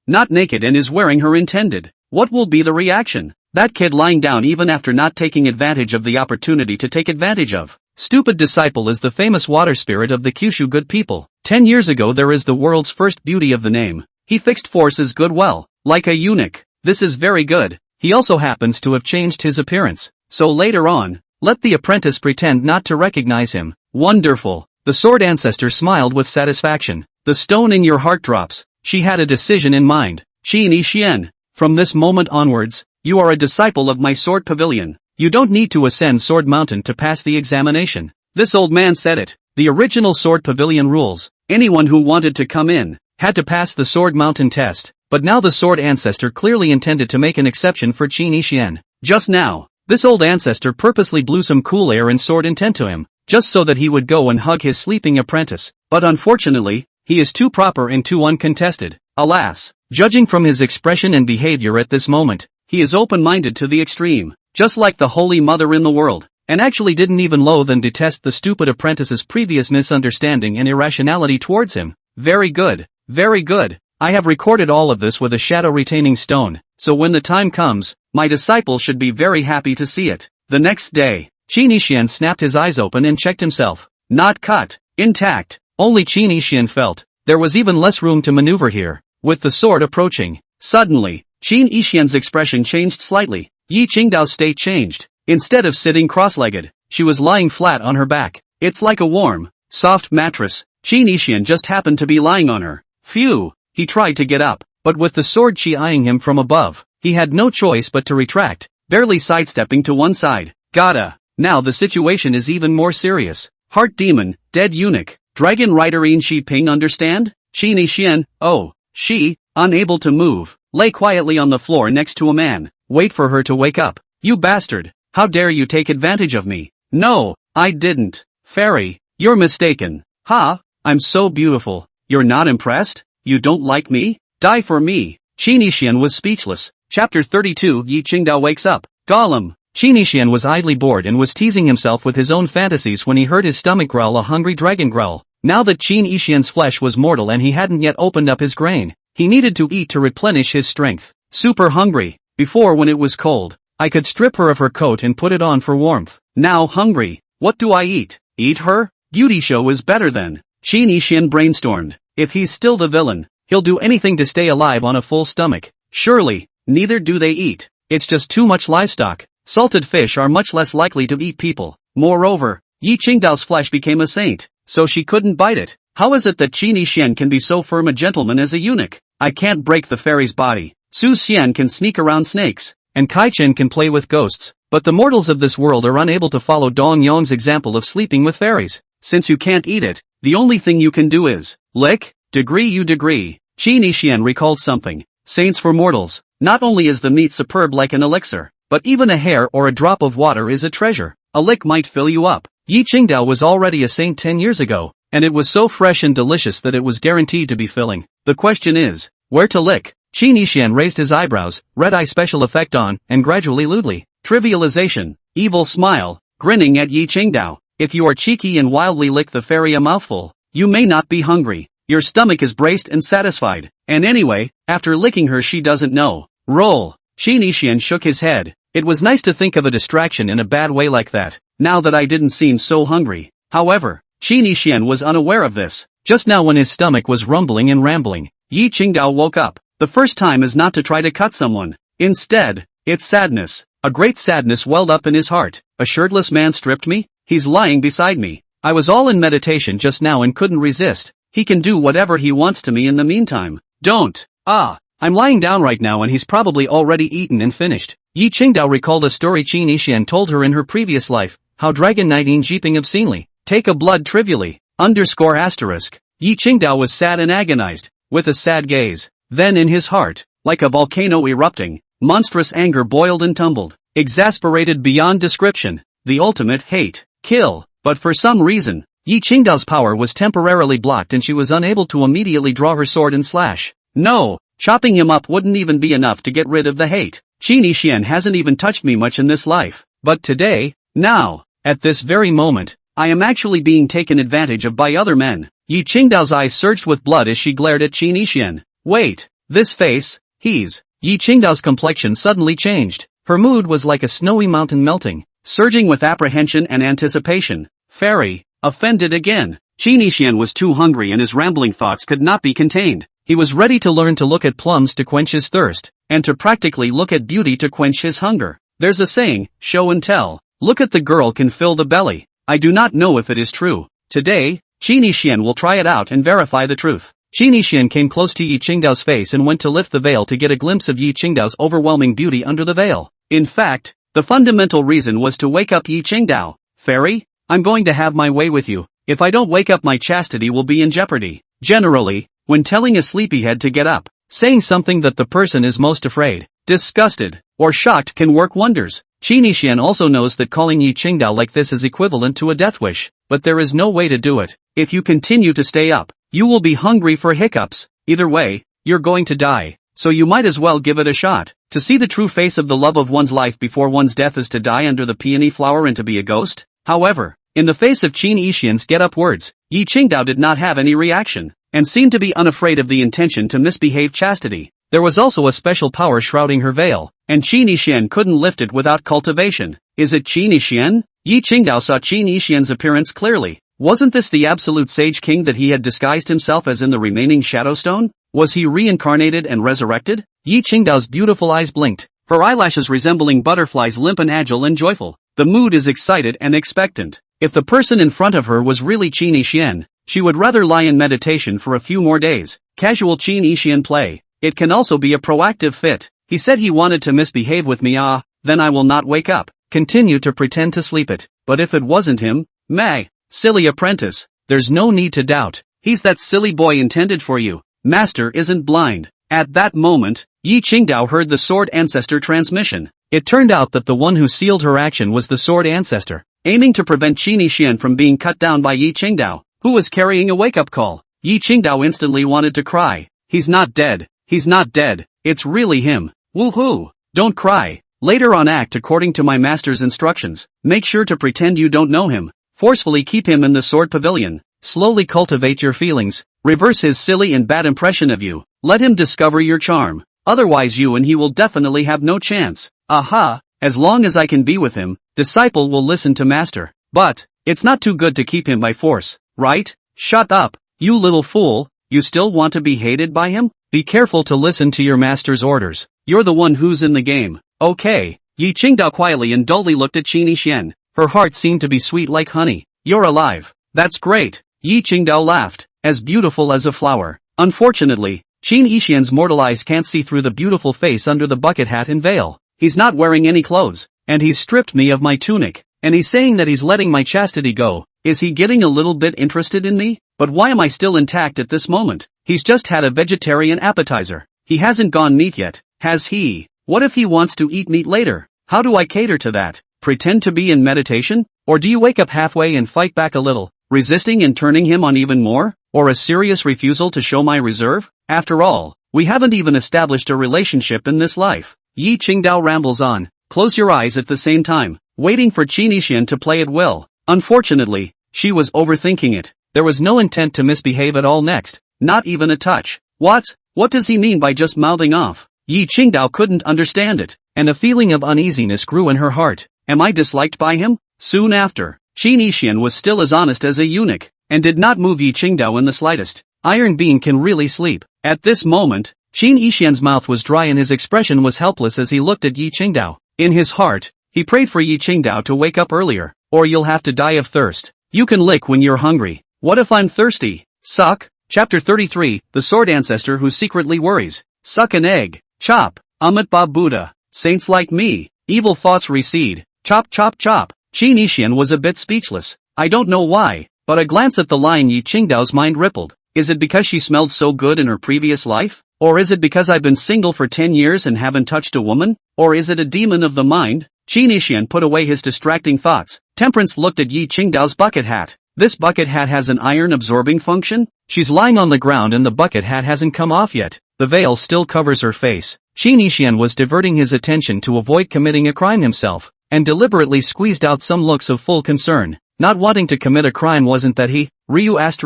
not naked and is wearing her intended, what will be the reaction? That kid lying down even after not taking advantage of the opportunity to take advantage of. Stupid disciple is the famous water spirit of the Kyushu good people. 10 years ago there is the world's first beauty of the name. He fixed forces good well, like a eunuch. This is very good. He also happens to have changed his appearance. So later on, let the apprentice pretend not to recognize him. Wonderful. The Sword Ancestor smiled with satisfaction. The stone in your heart drops. She had a decision in mind. Qin Yixian, from this moment onwards, you are a disciple of my sword pavilion. You don't need to ascend Sword Mountain to pass the examination. This old man said it. The original sword pavilion rules. Anyone who wanted to come in had to pass the Sword Mountain test. But now the Sword Ancestor clearly intended to make an exception for Qin Yixian. Just now, this old ancestor purposely blew some cool air and sword intent to him, just so that he would go and hug his sleeping apprentice. But unfortunately, he is too proper and too uncontested. Alas, judging from his expression and behavior at this moment, he is open-minded to the extreme, just like the Holy Mother in the world. and actually didn't even loathe and detest the stupid apprentice's previous misunderstanding and irrationality towards him. Very good. Very good. I have recorded all of this with a shadow-retaining stone, so when the time comes, my disciple should be very happy to see it. The next day, Qin Yixian snapped his eyes open and checked himself. Not cut. Intact. Only Qin Yixian felt there was even less room to maneuver here. With the sword approaching, suddenly, Qin Yixian's expression changed slightly. Yi Qingdao's state changed. Instead of sitting cross-legged, she was lying flat on her back. It's like a warm, soft mattress. Qin Yixian just happened to be lying on her. Phew! He tried to get up, but with the sword Qi eyeing him from above, he had no choice but to retract, barely sidestepping to one side. Gotta. Now the situation is even more serious. Heart demon, dead eunuch, dragon rider Yin Shi Ping understand? Qin Yixian, oh, she, unable to move, lay quietly on the floor next to a man. Wait for her to wake up. You bastard, how dare you take advantage of me? No, I didn't. Fairy, you're mistaken. Ha, I'm so beautiful. You're not impressed? You don't like me? Die for me. Qin Yixian was speechless. Chapter 32 Yi Qingdao wakes up. Golem. Qin Yixian was idly bored and was teasing himself with his own fantasies when he heard his stomach growl a hungry dragon growl. Now that Qin Yixian's flesh was mortal and he hadn't yet opened up his grain, he needed to eat to replenish his strength. Super hungry. Before when it was cold, I could strip her of her coat and put it on for warmth. Now hungry. What do I eat? Eat her? Beauty show is better than. Qin Yixian brainstormed. If he's still the villain, he'll do anything to stay alive on a full stomach. Surely, neither do they eat. It's just too much livestock. Salted fish are much less likely to eat people. Moreover, Yi Qingdao's flesh became a saint, so she couldn't bite it. How is it that Qin Yixian can be so firm a gentleman as a eunuch? I can't break the fairy's body. Su Xian can sneak around snakes, and Kai Chen can play with ghosts, but the mortals of this world are unable to follow Dong Yong's example of sleeping with fairies. Since you can't eat it, the only thing you can do is lick. Degree you degree. Qin Yixian recalled something. Saints for mortals. Not only is the meat superb like an elixir, but even a hair or a drop of water is a treasure. A lick might fill you up. Yi Qingdao was already a saint 10 years ago, and it was so fresh and delicious that it was guaranteed to be filling. The question is, where to lick? Qin Yixian raised his eyebrows, red-eye special effect on, and gradually lewdly. Trivialization. Evil smile, grinning at Yi Qingdao. If you are cheeky and wildly lick the fairy a mouthful, you may not be hungry. Your stomach is braced and satisfied. And anyway, after licking her she doesn't know. Roll. Qin Yixian shook his head. It was nice to think of a distraction in a bad way like that, now that I didn't seem so hungry. However, Qin Yixian was unaware of this. Just now when his stomach was rumbling and rambling, Yi Qingdao woke up. The first time is not to try to cut someone. Instead, it's sadness. A great sadness welled up in his heart. A shirtless man stripped me? He's lying beside me. I was all in meditation just now and couldn't resist. He can do whatever he wants to me in the meantime. Don't. I'm lying down right now and he's probably already eaten and finished. Yi Qingdao recalled a story Qin Yixian told her in her previous life, how Dragon Knight jeeping obscenely. Take a blood trivially. ***. Yi Qingdao was sad and agonized, with a sad gaze. Then in his heart, like a volcano erupting, monstrous anger boiled and tumbled. Exasperated beyond description. The ultimate hate. Kill. But for some reason, Yi Qingdao's power was temporarily blocked and she was unable to immediately draw her sword and slash. No, chopping him up wouldn't even be enough to get rid of the hate. Qin Yixian hasn't even touched me much in this life. But today, now, at this very moment, I am actually being taken advantage of by other men. Yi Qingdao's eyes surged with blood as she glared at Qin Yixian. Wait, this face, he's... Yi Qingdao's complexion suddenly changed. Her mood was like a snowy mountain melting, surging with apprehension and anticipation. Fairy, offended again. Qin Yixian was too hungry and his rambling thoughts could not be contained. He was ready to learn to look at plums to quench his thirst, and to practically look at beauty to quench his hunger. There's a saying, show and tell. Look at the girl can fill the belly. I do not know if it is true. Today, Qin Yixian will try it out and verify the truth. Qin Yixian came close to Yi Qingdao's face and went to lift the veil to get a glimpse of Yi Qingdao's overwhelming beauty under the veil. In fact, the fundamental reason was to wake up Yi Qingdao. Fairy, I'm going to have my way with you. If I don't wake up my chastity will be in jeopardy. Generally, when telling a sleepyhead to get up, saying something that the person is most afraid, disgusted, or shocked can work wonders. Qin Yixian also knows that calling Yi Qingdao like this is equivalent to a death wish, but there is no way to do it. If you continue to stay up, you will be hungry for hiccups. Either way, you're going to die. so you might as well give it a shot. To see the true face of the love of one's life before one's death is to die under the peony flower and to be a ghost. However, in the face of Qin Yixian's get-up words, Yi Qingdao did not have any reaction, and seemed to be unafraid of the intention to misbehave chastity. There was also a special power shrouding her veil, and Qin Yixian couldn't lift it without cultivation. Is it Qin Yixian? Yi Qingdao saw Qin Yixian's appearance clearly. Wasn't this the absolute Sage King that he had disguised himself as in the remaining Shadowstone? Was he reincarnated and resurrected? Yi Qingdao's beautiful eyes blinked, her eyelashes resembling butterflies, limp and agile and joyful. The mood is excited and expectant. If the person in front of her was really Qin Yixian, she would rather lie in meditation for a few more days. Casual Qin Yixian play. It can also be a proactive fit. He said he wanted to misbehave with me, then I will not wake up. Continue to pretend to sleep it. But if it wasn't him, meh, silly apprentice, there's no need to doubt. He's that silly boy intended for you. Master isn't blind. At that moment, Yi Qingdao heard the Sword Ancestor transmission. It turned out that the one who sealed her action was the Sword Ancestor, aiming to prevent Qin Yixian from being cut down by Yi Qingdao, who was carrying a wake-up call. Yi Qingdao instantly wanted to cry. He's not dead. He's not dead. It's really him. Woohoo! Don't cry. Later on act according to my master's instructions. Make sure to pretend you don't know him. Forcefully keep him in the sword pavilion. Slowly cultivate your feelings. Reverse his silly and bad impression of you. Let him discover your charm. Otherwise you and he will definitely have no chance. Aha! As long as I can be with him, disciple will listen to master. But, it's not too good to keep him by force, right? Shut up, you little fool. You still want to be hated by him? Be careful to listen to your master's orders. You're the one who's in the game. Okay. Yi Qingdao quietly and dully looked at Qin Yixian. Her heart seemed to be sweet like honey. You're alive. That's great. Yi Qingdao laughed. As beautiful as a flower. Unfortunately, Qin Yixian's mortal eyes can't see through the beautiful face under the bucket hat and veil. He's not wearing any clothes, and he's stripped me of my tunic, and he's saying that he's letting my chastity go. Is he getting a little bit interested in me? But why am I still intact at this moment? He's just had a vegetarian appetizer. He hasn't gone meat yet, has he? What if he wants to eat meat later? How do I cater to that? Pretend to be in meditation? Or do you wake up halfway and fight back a little, resisting and turning him on even more? Or a serious refusal to show my reserve? After all, we haven't even established a relationship in this life. Yi Qingdao rambles on. Close your eyes at the same time, waiting for Qin Yixian to play at will. Unfortunately, she was overthinking it. There was no intent to misbehave at all next, not even a touch. What? What does he mean by just mouthing off? Yi Qingdao couldn't understand it, and a feeling of uneasiness grew in her heart. Am I disliked by him? Soon after, Qin Yixian was still as honest as a eunuch, and did not move Yi Qingdao in the slightest. Iron Being can really sleep. At this moment, Qin Yixian's mouth was dry and his expression was helpless as he looked at Yi Qingdao. In his heart, he prayed for Yi Qingdao to wake up earlier, or you'll have to die of thirst. You can lick when you're hungry. What if I'm thirsty? Suck. Chapter 33, The Sword Ancestor Who Secretly Worries. Suck an egg. Chop. Amitabha Buddha. Saints like me. Evil thoughts recede. Chop chop chop. Qin Yixian was a bit speechless. I don't know why, but a glance at the line Yi Qingdao's mind rippled. Is it because she smelled so good in her previous life? Or is it because I've been single for 10 years and haven't touched a woman? Or is it a demon of the mind? Qin Yixian put away his distracting thoughts. Temperance looked at Yi Qingdao's bucket hat. This bucket hat has an iron-absorbing function? She's lying on the ground and the bucket hat hasn't come off yet. The veil still covers her face. Qin Yixian was diverting his attention to avoid committing a crime himself, and deliberately squeezed out some looks of full concern. Not wanting to commit a crime wasn't that he, Ryu *******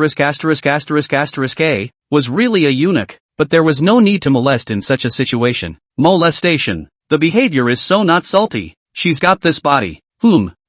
A, was really a eunuch, but there was no need to molest in such a situation. Molestation. The behavior is so not salty. She's got this body.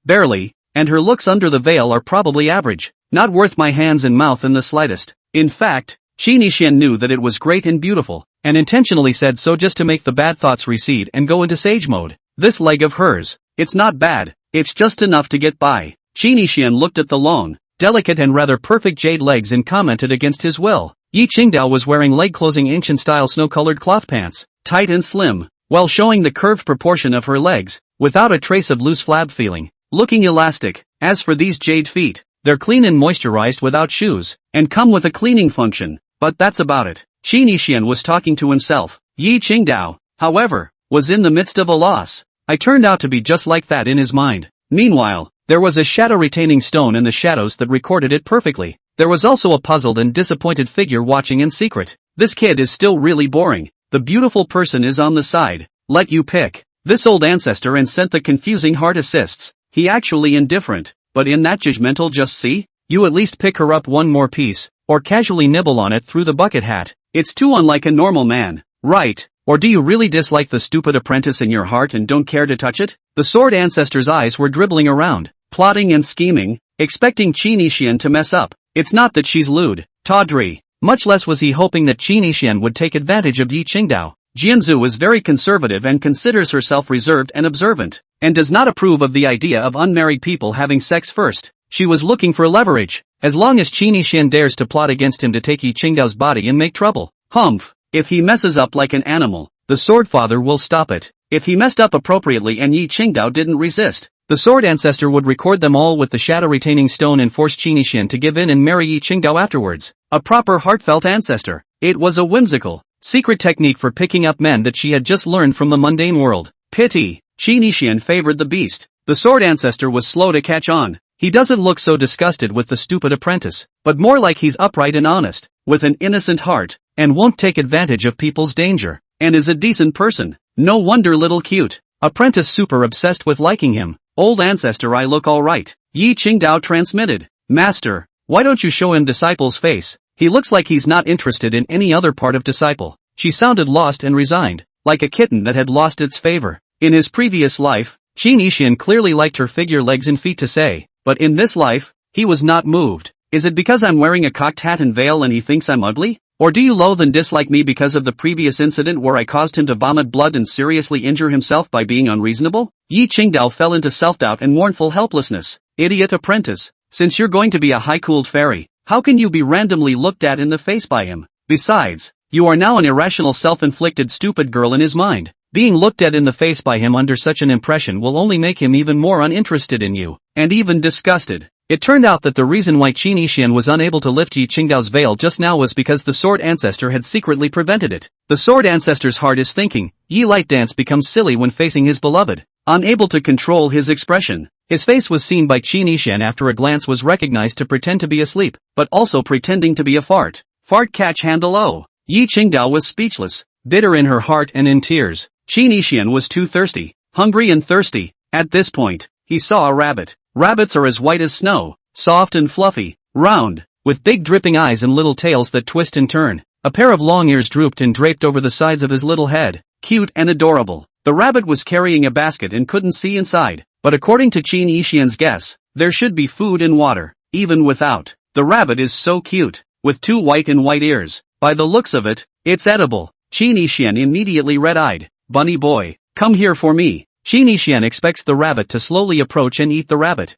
Barely, and her looks under the veil are probably average. Not worth my hands and mouth in the slightest. In fact, Qin Yixian knew that it was great and beautiful, and intentionally said so just to make the bad thoughts recede and go into sage mode. This leg of hers, it's not bad, it's just enough to get by. Qin Yixian looked at the long, delicate and rather perfect jade legs and commented against his will. Yi Qingdao was wearing leg-closing ancient-style snow-colored cloth pants, tight and slim, while showing the curved proportion of her legs, without a trace of loose flab feeling, looking elastic. As for these jade feet, they're clean and moisturized without shoes, and come with a cleaning function, but that's about it. Qin Yixian was talking to himself. Yi Qingdao, however, was in the midst of a loss. I turned out to be just like that in his mind. Meanwhile, there was a shadow-retaining stone in the shadows that recorded it perfectly. There was also a puzzled and disappointed figure watching in secret. This kid is still really boring. The The beautiful person is on the side. Let you pick. This old ancestor and sent the confusing heart assists. He actually indifferent, but in that judgmental just see? You at least pick her up one more piece, or casually nibble on it through the bucket hat. It's too unlike a normal man, right? Or do you really dislike the stupid apprentice in your heart and don't care to touch it? The Sword Ancestor's eyes were dribbling around, plotting and scheming, expecting Qin Yixian to mess up. It's not that she's lewd, tawdry. Much less was he hoping that Qin Yixian would take advantage of Yi Qingdao. Jianzhu is very conservative and considers herself reserved and observant, and does not approve of the idea of unmarried people having sex first. She was looking for leverage. As long as Qin Yixian dares to plot against him to take Yi Qingdao's body and make trouble. Humph. If he messes up like an animal, the Sword Father will stop it. If he messed up appropriately and Yi Qingdao didn't resist, the Sword Ancestor would record them all with the shadow retaining stone and force Qin Yixian to give in and marry Yi Qingdao afterwards. A proper heartfelt ancestor. It was a whimsical, secret technique for picking up men that she had just learned from the mundane world. Pity. Qin Yixian favored the beast. The Sword Ancestor was slow to catch on. He doesn't look so disgusted with the stupid apprentice, but more like he's upright and honest, with an innocent heart, and won't take advantage of people's danger, and is a decent person. No wonder little cute apprentice super obsessed with liking him. Old ancestor, I look alright. Yi Qingdao transmitted. Master, why don't you show him disciple's face? He looks like he's not interested in any other part of disciple. She sounded lost and resigned, like a kitten that had lost its favor. In his previous life, Qin Yixian clearly liked her figure, legs and feet to say, but in this life, he was not moved. Is it because I'm wearing a cocked hat and veil and he thinks I'm ugly? Or do you loathe and dislike me because of the previous incident where I caused him to vomit blood and seriously injure himself by being unreasonable? Yi Qingdao fell into self-doubt and mournful helplessness. Idiot apprentice, since you're going to be a high-cooled fairy, how can you be randomly looked at in the face by him? Besides, you are now an irrational self-inflicted stupid girl in his mind. Being looked at in the face by him under such an impression will only make him even more uninterested in you, and even disgusted. It turned out that the reason why Qin Yixian was unable to lift Yi Qingdao's veil just now was because the Sword Ancestor had secretly prevented it. The Sword Ancestor's heart is thinking, Yi Light Dance becomes silly when facing his beloved. Unable to control his expression, his face was seen by Qin Yixian after a glance was recognized to pretend to be asleep, but also pretending to be a fart. Fart catch handle oh. Yi Qingdao was speechless, bitter in her heart and in tears. Qin Yixian was too thirsty, hungry and thirsty. At this point, he saw a rabbit. Rabbits are as white as snow, soft and fluffy, round, with big dripping eyes and little tails that twist and turn. A pair of long ears drooped and draped over the sides of his little head. Cute and adorable. The rabbit was carrying a basket and couldn't see inside, but according to Qin Yixian's guess, there should be food and water, even without. The rabbit is so cute, with two white ears. By the looks of it, it's edible. Qin Yixian immediately red-eyed. Bunny boy, come here for me. Qin Yixian expects the rabbit to slowly approach and eat the rabbit.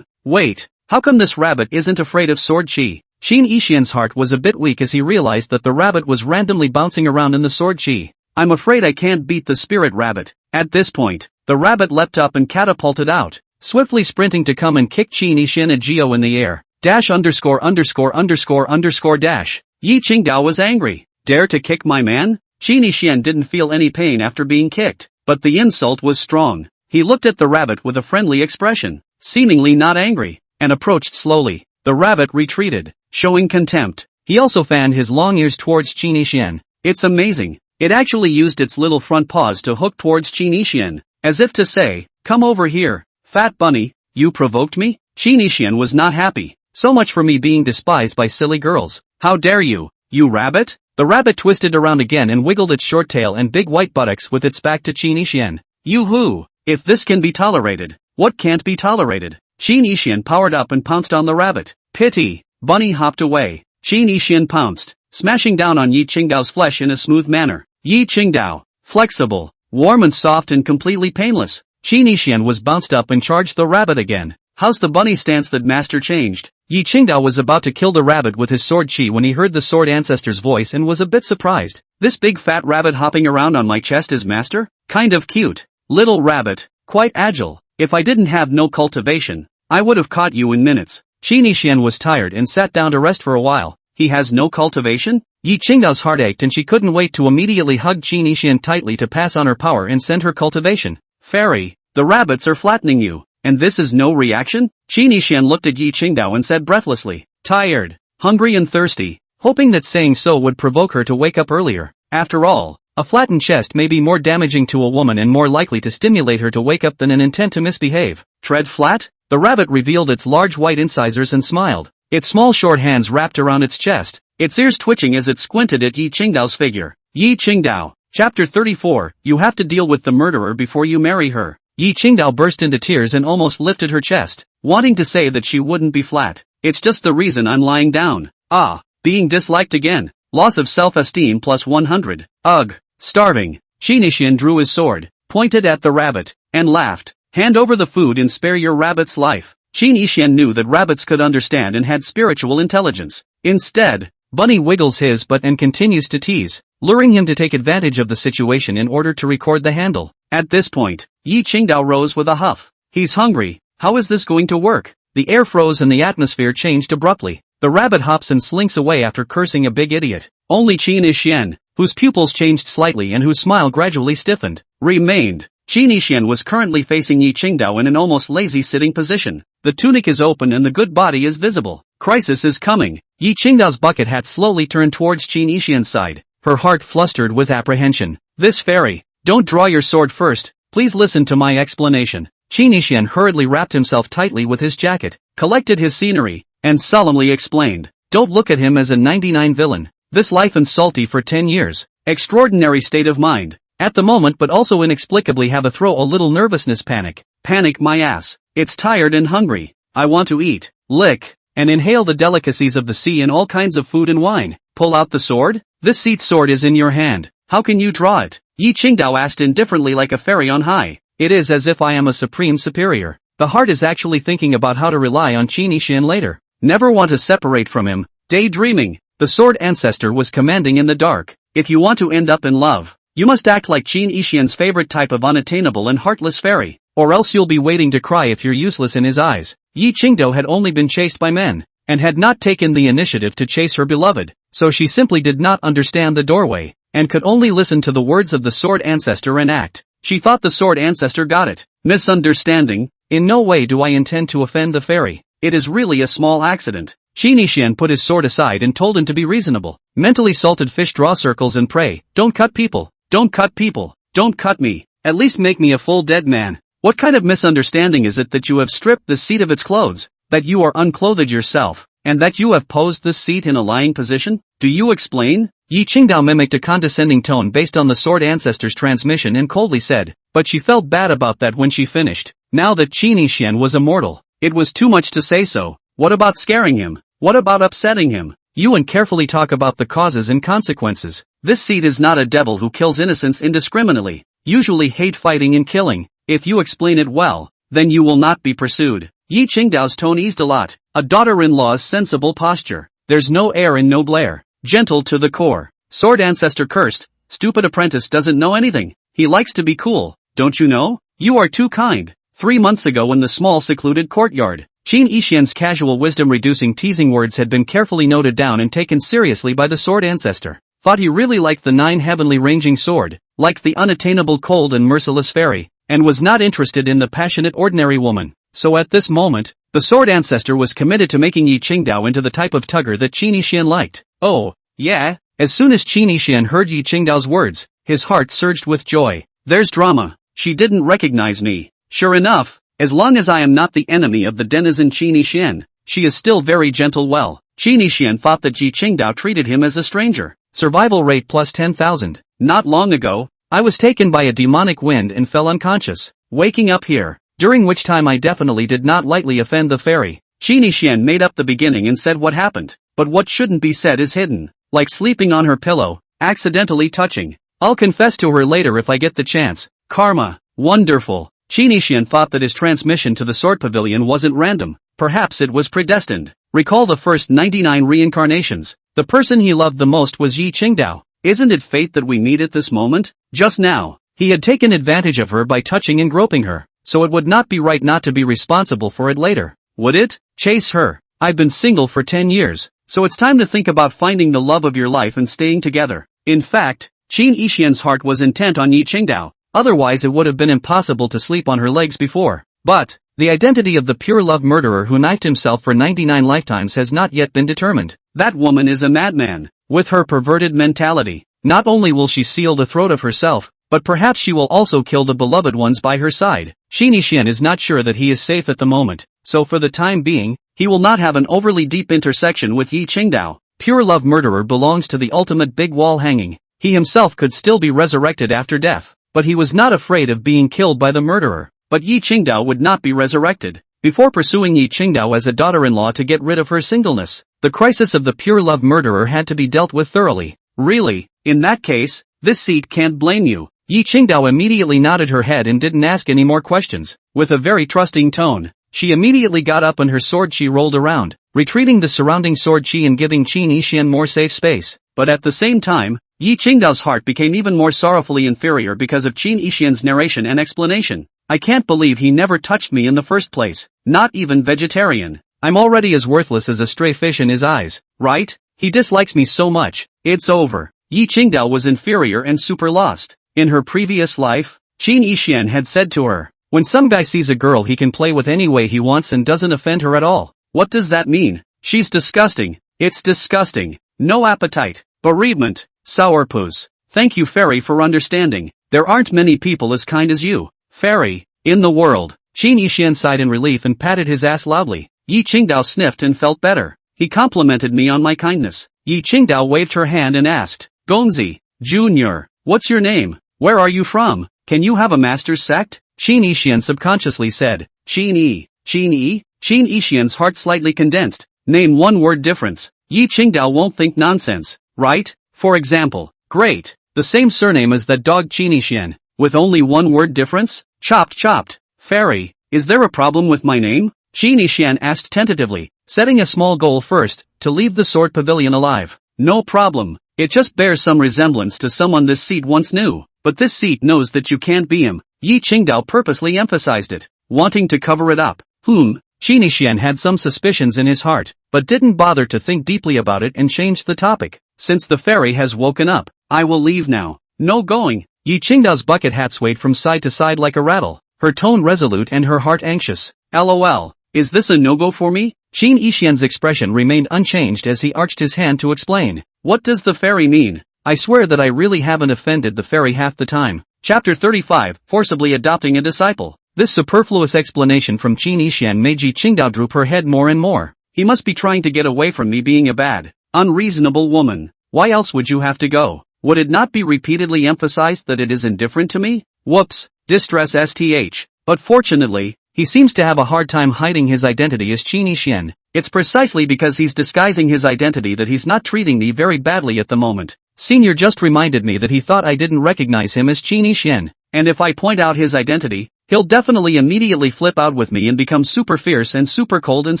Wait, how come this rabbit isn't afraid of sword chi? Qin Yixian's heart was a bit weak as he realized that the rabbit was randomly bouncing around in the sword chi. I'm afraid I can't beat the spirit rabbit. At this point, the rabbit leapt up and catapulted out, swiftly sprinting to come and kick Qin Yixian and Geo in the air. Dash underscore underscore underscore underscore dash. Yi Qingdao was angry. Dare to kick my man? Qin Yixian didn't feel any pain after being kicked, but the insult was strong. He looked at the rabbit with a friendly expression, seemingly not angry, and approached slowly. The rabbit retreated, showing contempt. He also fanned his long ears towards Qin Yixian. It's amazing. It actually used its little front paws to hook towards Qin Yixian, as if to say, come over here, fat bunny, you provoked me? Qin Yixian was not happy. So much for me being despised by silly girls. How dare you, you rabbit? The rabbit twisted around again and wiggled its short tail and big white buttocks with its back to Qin Yixian. Yoo-hoo! If this can be tolerated, what can't be tolerated? Qin Yixian powered up and pounced on the rabbit. Pity! Bunny hopped away. Qin Yixian pounced, smashing down on Yi Qingdao's flesh in a smooth manner. Yi Qingdao, flexible, warm and soft and completely painless. Qin Yixian was bounced up and charged the rabbit again. How's the bunny stance that master changed? Yi Qingdao was about to kill the rabbit with his sword chi when he heard the Sword Ancestor's voice and was a bit surprised. This big fat rabbit hopping around on my chest is master? Kind of cute. Little rabbit, quite agile. If I didn't have no cultivation, I would have caught you in minutes. Qin Yixian was tired and sat down to rest for a while. He has no cultivation? Yi Qingdao's heart ached and she couldn't wait to immediately hug Qin Yixian tightly to pass on her power and send her cultivation. Fairy, the rabbits are flattening you. And this is no reaction? Qin Yixian looked at Yi Qingdao and said breathlessly, tired, hungry and thirsty, hoping that saying so would provoke her to wake up earlier. After all, A flattened chest may be more damaging to a woman and more likely to stimulate her to wake up than an intent to misbehave. Tread flat? The rabbit revealed its large white incisors and smiled. Its small short hands wrapped around its chest, its ears twitching as it squinted at Yi Qingdao's figure. Yi Qingdao. Chapter 34, You have to deal with the murderer before you marry her. Yi Qingdao burst into tears and almost lifted her chest, wanting to say that she wouldn't be flat. It's just the reason I'm lying down. Ah, being disliked again. Loss of self-esteem plus 100. Ugh. Starving. Qin Yixian drew his sword, pointed at the rabbit, and laughed. Hand over the food and spare your rabbit's life. Qin Yixian knew that rabbits could understand and had spiritual intelligence. Instead, Bunny wiggles his butt and continues to tease, luring him to take advantage of the situation in order to record the handle. At this point, Yi Qingdao rose with a huff. He's hungry. How is this going to work? The air froze and the atmosphere changed abruptly. The rabbit hops and slinks away after cursing a big idiot. Only Qin Yixian, whose pupils changed slightly and whose smile gradually stiffened, remained. Qin Yixian was currently facing Yi Qingdao in an almost lazy sitting position. The tunic is open and the good body is visible. Crisis is coming. Yi Qingdao's bucket hat slowly turned towards Qin Yixian's side, her heart flustered with apprehension. This fairy, don't draw your sword first, please listen to my explanation. Qin Yixian hurriedly wrapped himself tightly with his jacket, collected his scenery, and solemnly explained. Don't look at him as a 99 villain. This life and salty for 10 years. Extraordinary state of mind. At the moment but also inexplicably have a little nervousness panic. Panic my ass. It's tired and hungry. I want to eat, lick, and inhale the delicacies of the sea and all kinds of food and wine. Pull out the sword? This seat sword is in your hand. How can you draw it? Yi Qingdao asked indifferently like a fairy on high. It is as if I am a supreme superior. The heart is actually thinking about how to rely on Qin Yixian later. Never want to separate from him. Daydreaming. The Sword Ancestor was commanding in the dark. If you want to end up in love, you must act like Qin Yixian's favorite type of unattainable and heartless fairy, or else you'll be waiting to cry if you're useless in his eyes. Yi Qingdao had only been chased by men, and had not taken the initiative to chase her beloved, so she simply did not understand the doorway, and could only listen to the words of the Sword Ancestor and act. She thought the Sword Ancestor got it. Misunderstanding? In no way do I intend to offend the fairy. It is really a small accident. Qin Yixian put his sword aside and told him to be reasonable. Mentally salted fish draw circles and pray. Don't cut people. Don't cut people. Don't cut me. At least make me a full dead man. What kind of misunderstanding is it that you have stripped this seat of its clothes, that you are unclothed yourself, and that you have posed this seat in a lying position? Do you explain? Yi Qingdao mimicked a condescending tone based on the Sword Ancestor's transmission and coldly said, but she felt bad about that when she finished. Now that Qin Yixian was immortal, it was too much to say so. What about scaring him? What about upsetting him? You and carefully talk about the causes and consequences. This seed is not a devil who kills innocents indiscriminately, usually hate fighting and killing. If you explain it well, then you will not be pursued. Yi Qingdao's tone eased a lot. A daughter-in-law's sensible posture. There's no air and no blare. Gentle to the core. Sword Ancestor cursed. Stupid apprentice doesn't know anything. He likes to be cool. Don't you know? You are too kind. 3 months ago in the small secluded courtyard, Qin Yixian's casual wisdom-reducing teasing words had been carefully noted down and taken seriously by the Sword Ancestor. Thought he really liked the 9 heavenly ranging sword, liked the unattainable cold and merciless fairy, and was not interested in the passionate ordinary woman. So at this moment, the Sword Ancestor was committed to making Yi Qingdao into the type of tugger that Qin Yixian liked. Oh, yeah? As soon as Qin Yixian heard Yi Qingdao's words, his heart surged with joy. There's drama. She didn't recognize me. Sure enough, as long as I am not the enemy of the denizen Qin Yixian, she is still very gentle. Well, Qin Yixian thought that Yi Qingdao treated him as a stranger. Survival rate plus 10,000. Not long ago, I was taken by a demonic wind and fell unconscious, waking up here, during which time I definitely did not lightly offend the fairy. Qin Yixian made up the beginning and said what happened, but what shouldn't be said is hidden, like sleeping on her pillow, accidentally touching. I'll confess to her later if I get the chance. Karma. Wonderful. Qin Yixian thought that his transmission to the Sword Pavilion wasn't random, perhaps it was predestined. Recall the first 99 reincarnations. The person he loved the most was Yi Qingdao. Isn't it fate that we meet at this moment? Just now, he had taken advantage of her by touching and groping her, so it would not be right not to be responsible for it later. Would it? Chase her. I've been single for 10 years, so it's time to think about finding the love of your life and staying together. In fact, Qin Yixian's heart was intent on Yi Qingdao. Otherwise it would have been impossible to sleep on her legs before. But, the identity of the pure love murderer who knifed himself for 99 lifetimes has not yet been determined. That woman is a madman. With her perverted mentality, Not only will she seal the throat of herself, but perhaps she will also kill the beloved ones by her side. Qin Yixian is not sure that he is safe at the moment, so for the time being, he will not have an overly deep intersection with Yi Qingdao. Pure love murderer belongs to the ultimate big wall hanging. He himself could still be resurrected after death, but he was not afraid of being killed by the murderer. But Yi Qingdao would not be resurrected. Before pursuing Yi Qingdao as a daughter-in-law to get rid of her singleness, the crisis of the pure love murderer had to be dealt with thoroughly. Really? In that case, this seat can't blame you. Yi Qingdao immediately nodded her head and didn't ask any more questions. With a very trusting tone, she immediately got up and her sword chi rolled around, retreating the surrounding sword chi and giving Qin Yixian more safe space. But at the same time, Yi Qingdao's heart became even more sorrowfully inferior because of Qin Yixian's narration and explanation. I can't believe he never touched me in the first place, not even vegetarian. I'm already as worthless as a stray fish in his eyes, right? He dislikes me so much, it's over. Yi Qingdao was inferior and super lost. In her previous life, Qin Yixian had said to her, when some guy sees a girl he can play with any way he wants and doesn't offend her at all. What does that mean? She's disgusting. It's disgusting. No appetite. Bereavement. Sourpuss. Thank you Fairy for understanding. There aren't many people as kind as you, Fairy, in the world. Qin Yixian sighed in relief and patted his ass loudly. Yi Qingdao sniffed and felt better. He complimented me on my kindness. Yi Qingdao waved her hand and asked, Gonzi, Jr., what's your name? Where are you from? Can you have a master's sect? Qin Yixian subconsciously said, Qin Yi. Qin Yi? Qin Yixian's heart slightly condensed. Name one word difference. Yi Qingdao won't think nonsense, right? For example, great. The same surname as that dog Qin Yixian, with only one word difference? Chopped. Fairy, is there a problem with my name? Qin Yixian asked tentatively, setting a small goal first, to leave the sword pavilion alive. No problem. It just bears some resemblance to someone this seat once knew. But this seat knows that you can't be him. Yi Qingdao purposely emphasized it, wanting to cover it up. Qin Yixian had some suspicions in his heart, but didn't bother to think deeply about it and changed the topic. Since the fairy has woken up, I will leave now. No going. Yi Qingdao's bucket hat swayed from side to side like a rattle, her tone resolute and her heart anxious. LOL. Is this a no-go for me? Qin Yixian's expression remained unchanged as he arched his hand to explain. What does the fairy mean? I swear that I really haven't offended the fairy half the time. Chapter 35, Forcibly Adopting a Disciple. This superfluous explanation from Qin Yixian made Yi Qingdao droop her head more and more. He must be trying to get away from me being a bad, unreasonable woman. Why else would you have to go? Would it not be repeatedly emphasized that it is indifferent to me? Whoops, distress STH. But fortunately, he seems to have a hard time hiding his identity as Qin Yixian. It's precisely because he's disguising his identity that he's not treating me very badly at the moment. Senior just reminded me that he thought I didn't recognize him as Qin Yixian, and if I point out his identity, he'll definitely immediately flip out with me and become super fierce and super cold and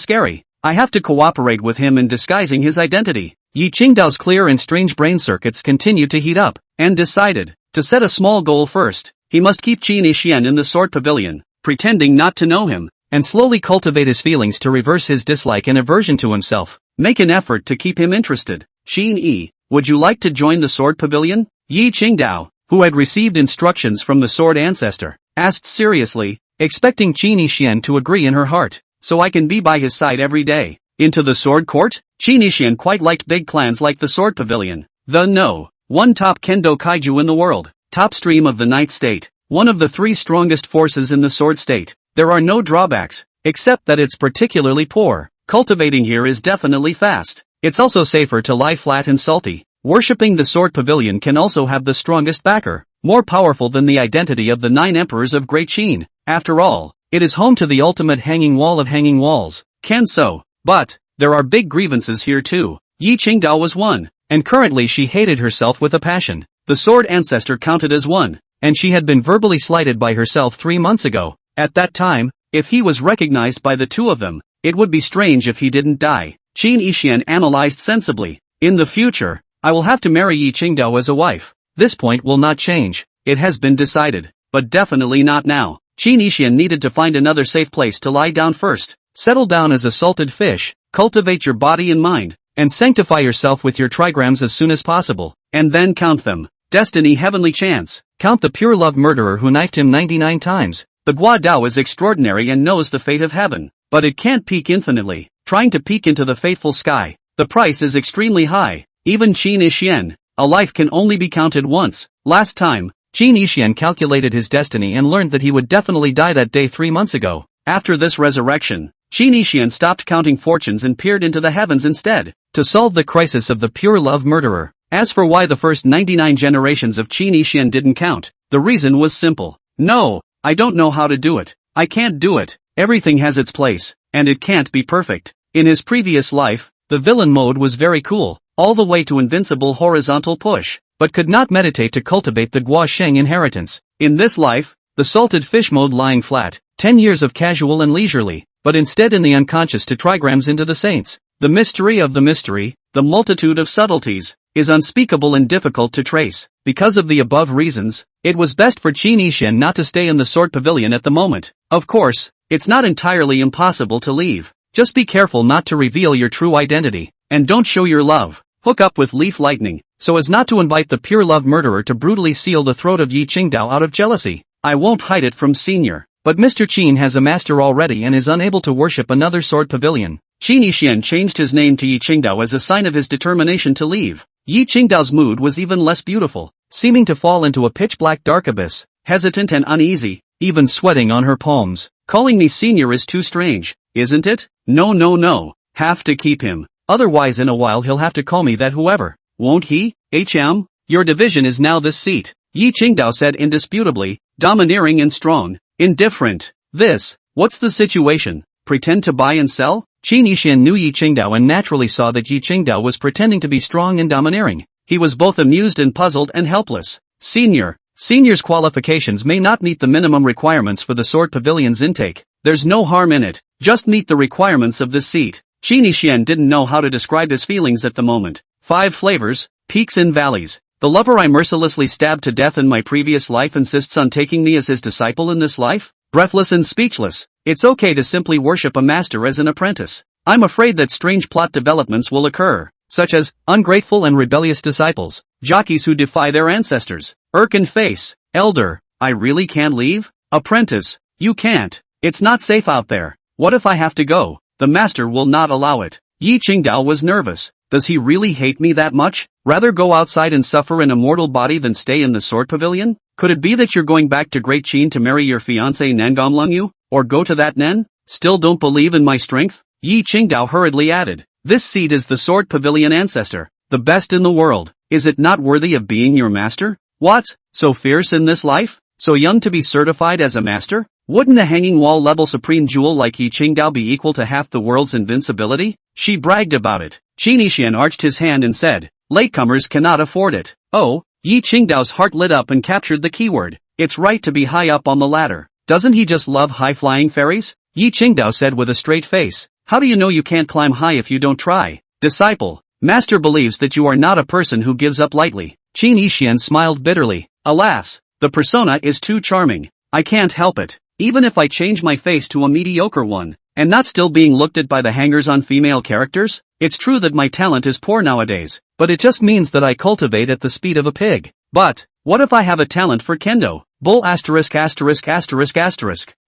scary. I have to cooperate with him in disguising his identity. Yi Qingdao's clear and strange brain circuits continued to heat up, and decided to set a small goal first. He must keep Qin Yixian in the sword pavilion, pretending not to know him, and slowly cultivate his feelings to reverse his dislike and aversion to himself. Make an effort to keep him interested. Qin Yi, would you like to join the sword pavilion? Yi Qingdao, who had received instructions from the Sword Ancestor, asked seriously, expecting Qin Yixian to agree in her heart, so I can be by his side every day. Into the sword court? Qin Yixian quite liked big clans like the sword pavilion. One top kendo kaiju in the world, top stream of the ninth state, one of the 3 strongest forces in the sword state. There are no drawbacks, except that it's particularly poor. Cultivating here is definitely fast. It's also safer to lie flat and salty. Worshipping the sword pavilion can also have the strongest backer, more powerful than the identity of the 9 emperors of Great Qin. After all, it is home to the ultimate hanging wall of hanging walls, Kenso. But there are big grievances here too. Yi Qingdao was one, and currently she hated herself with a passion. The Sword Ancestor counted as one, and she had been verbally slighted by herself 3 months ago. At that time, if he was recognized by the 2 of them, it would be strange if he didn't die. Qin Yixian analyzed sensibly. In the future, I will have to marry Yi Qingdao as a wife. This point will not change. It has been decided, but definitely not now. Qin Yixian needed to find another safe place to lie down first. Settle down as a salted fish, cultivate your body and mind, and sanctify yourself with your trigrams as soon as possible, and then count them. Destiny, heavenly chance. Count the pure love murderer who knifed him 99 times. The Gua Dao is extraordinary and knows the fate of heaven, but it can't peek infinitely, trying to peek into the faithful sky. The price is extremely high. Even Qin Yixian, A life can only be counted once. Last time, Qin Yixian calculated his destiny and learned that he would definitely die that day 3 months ago. After this resurrection, Qin Yixian stopped counting fortunes and peered into the heavens instead, to solve the crisis of the pure love murderer. As for why the first 99 generations of Qin Yixian didn't count, the reason was simple. No, I don't know how to do it. I can't do it. Everything has its place, and it can't be perfect. In his previous life, the villain mode was very cool, all the way to invincible horizontal push, but could not meditate to cultivate the Gua Sheng inheritance. In this life, the salted fish mode lying flat, 10 years of casual and leisurely, but instead in the unconscious to trigrams into the saints. The mystery of the mystery, the multitude of subtleties, is unspeakable and difficult to trace. Because of the above reasons, it was best for Qin Yixian not to stay in the Sword Pavilion at the moment. Of course, it's not entirely impossible to leave. Just be careful not to reveal your true identity, and don't show your love. Hook up with Leaf Lightning, so as not to invite the pure love murderer to brutally seal the throat of Yi Qingdao out of jealousy. I won't hide it from Senior, but Mr. Qin has a master already and is unable to worship another Sword Pavilion. Qin Yixian changed his name to Yi Qingdao as a sign of his determination to leave. Yi Qingdao's mood was even less beautiful, seeming to fall into a pitch-black dark abyss, hesitant and uneasy, even sweating on her palms. Calling me Senior is too strange, isn't it? No. Have to keep him. Otherwise in a while he'll have to call me that whoever, won't he? Your division is now this seat, Yi Qingdao said indisputably, domineering and strong. Indifferent. What's the situation? Pretend to buy and sell? Qin Yixian knew Yi Qingdao and naturally saw that Yi Qingdao was pretending to be strong and domineering. He was both amused and puzzled and helpless. Senior's qualifications may not meet the minimum requirements for the Sword Pavilion's intake. There's no harm in it. Just meet the requirements of this seat. Qin Yixian didn't know how to describe his feelings at the moment. 5 flavors, peaks and valleys. The lover I mercilessly stabbed to death in my previous life insists on taking me as his disciple in this life? Breathless and speechless. It's okay to simply worship a master as an apprentice. I'm afraid that strange plot developments will occur, such as ungrateful and rebellious disciples, jockeys who defy their ancestors, Irken face, elder. I really can't leave? Apprentice, you can't. It's not safe out there. What if I have to go? The master will not allow it. Yi Qingdao was nervous. Does he really hate me that much? Rather go outside and suffer in a mortal body than stay in the Sword Pavilion? Could it be that you're going back to Great Qin to marry your fiancée Nangamlungyu? Or go to that Nen? Still don't believe in my strength? Yi Qingdao hurriedly added. This seat is the Sword Pavilion Ancestor, the best in the world. Is it not worthy of being your master? What? So fierce in this life? So young to be certified as a master? Wouldn't a hanging wall level supreme jewel like Yi Qingdao be equal to half the world's invincibility? She bragged about it. Qin Yixian arched his hand and said, latecomers cannot afford it. Oh, Yi Qingdao's heart lit up and captured the keyword. It's right to be high up on the ladder. Doesn't he just love high-flying fairies? Yi Qingdao said with a straight face. How do you know you can't climb high if you don't try? Disciple, master believes that you are not a person who gives up lightly. Qin Yixian smiled bitterly. Alas, the persona is too charming. I can't help it. Even if I change my face to a mediocre one, and not still being looked at by the hangers on female characters, it's true that my talent is poor nowadays, but it just means that I cultivate at the speed of a pig. But, what if I have a talent for kendo? Bull ********.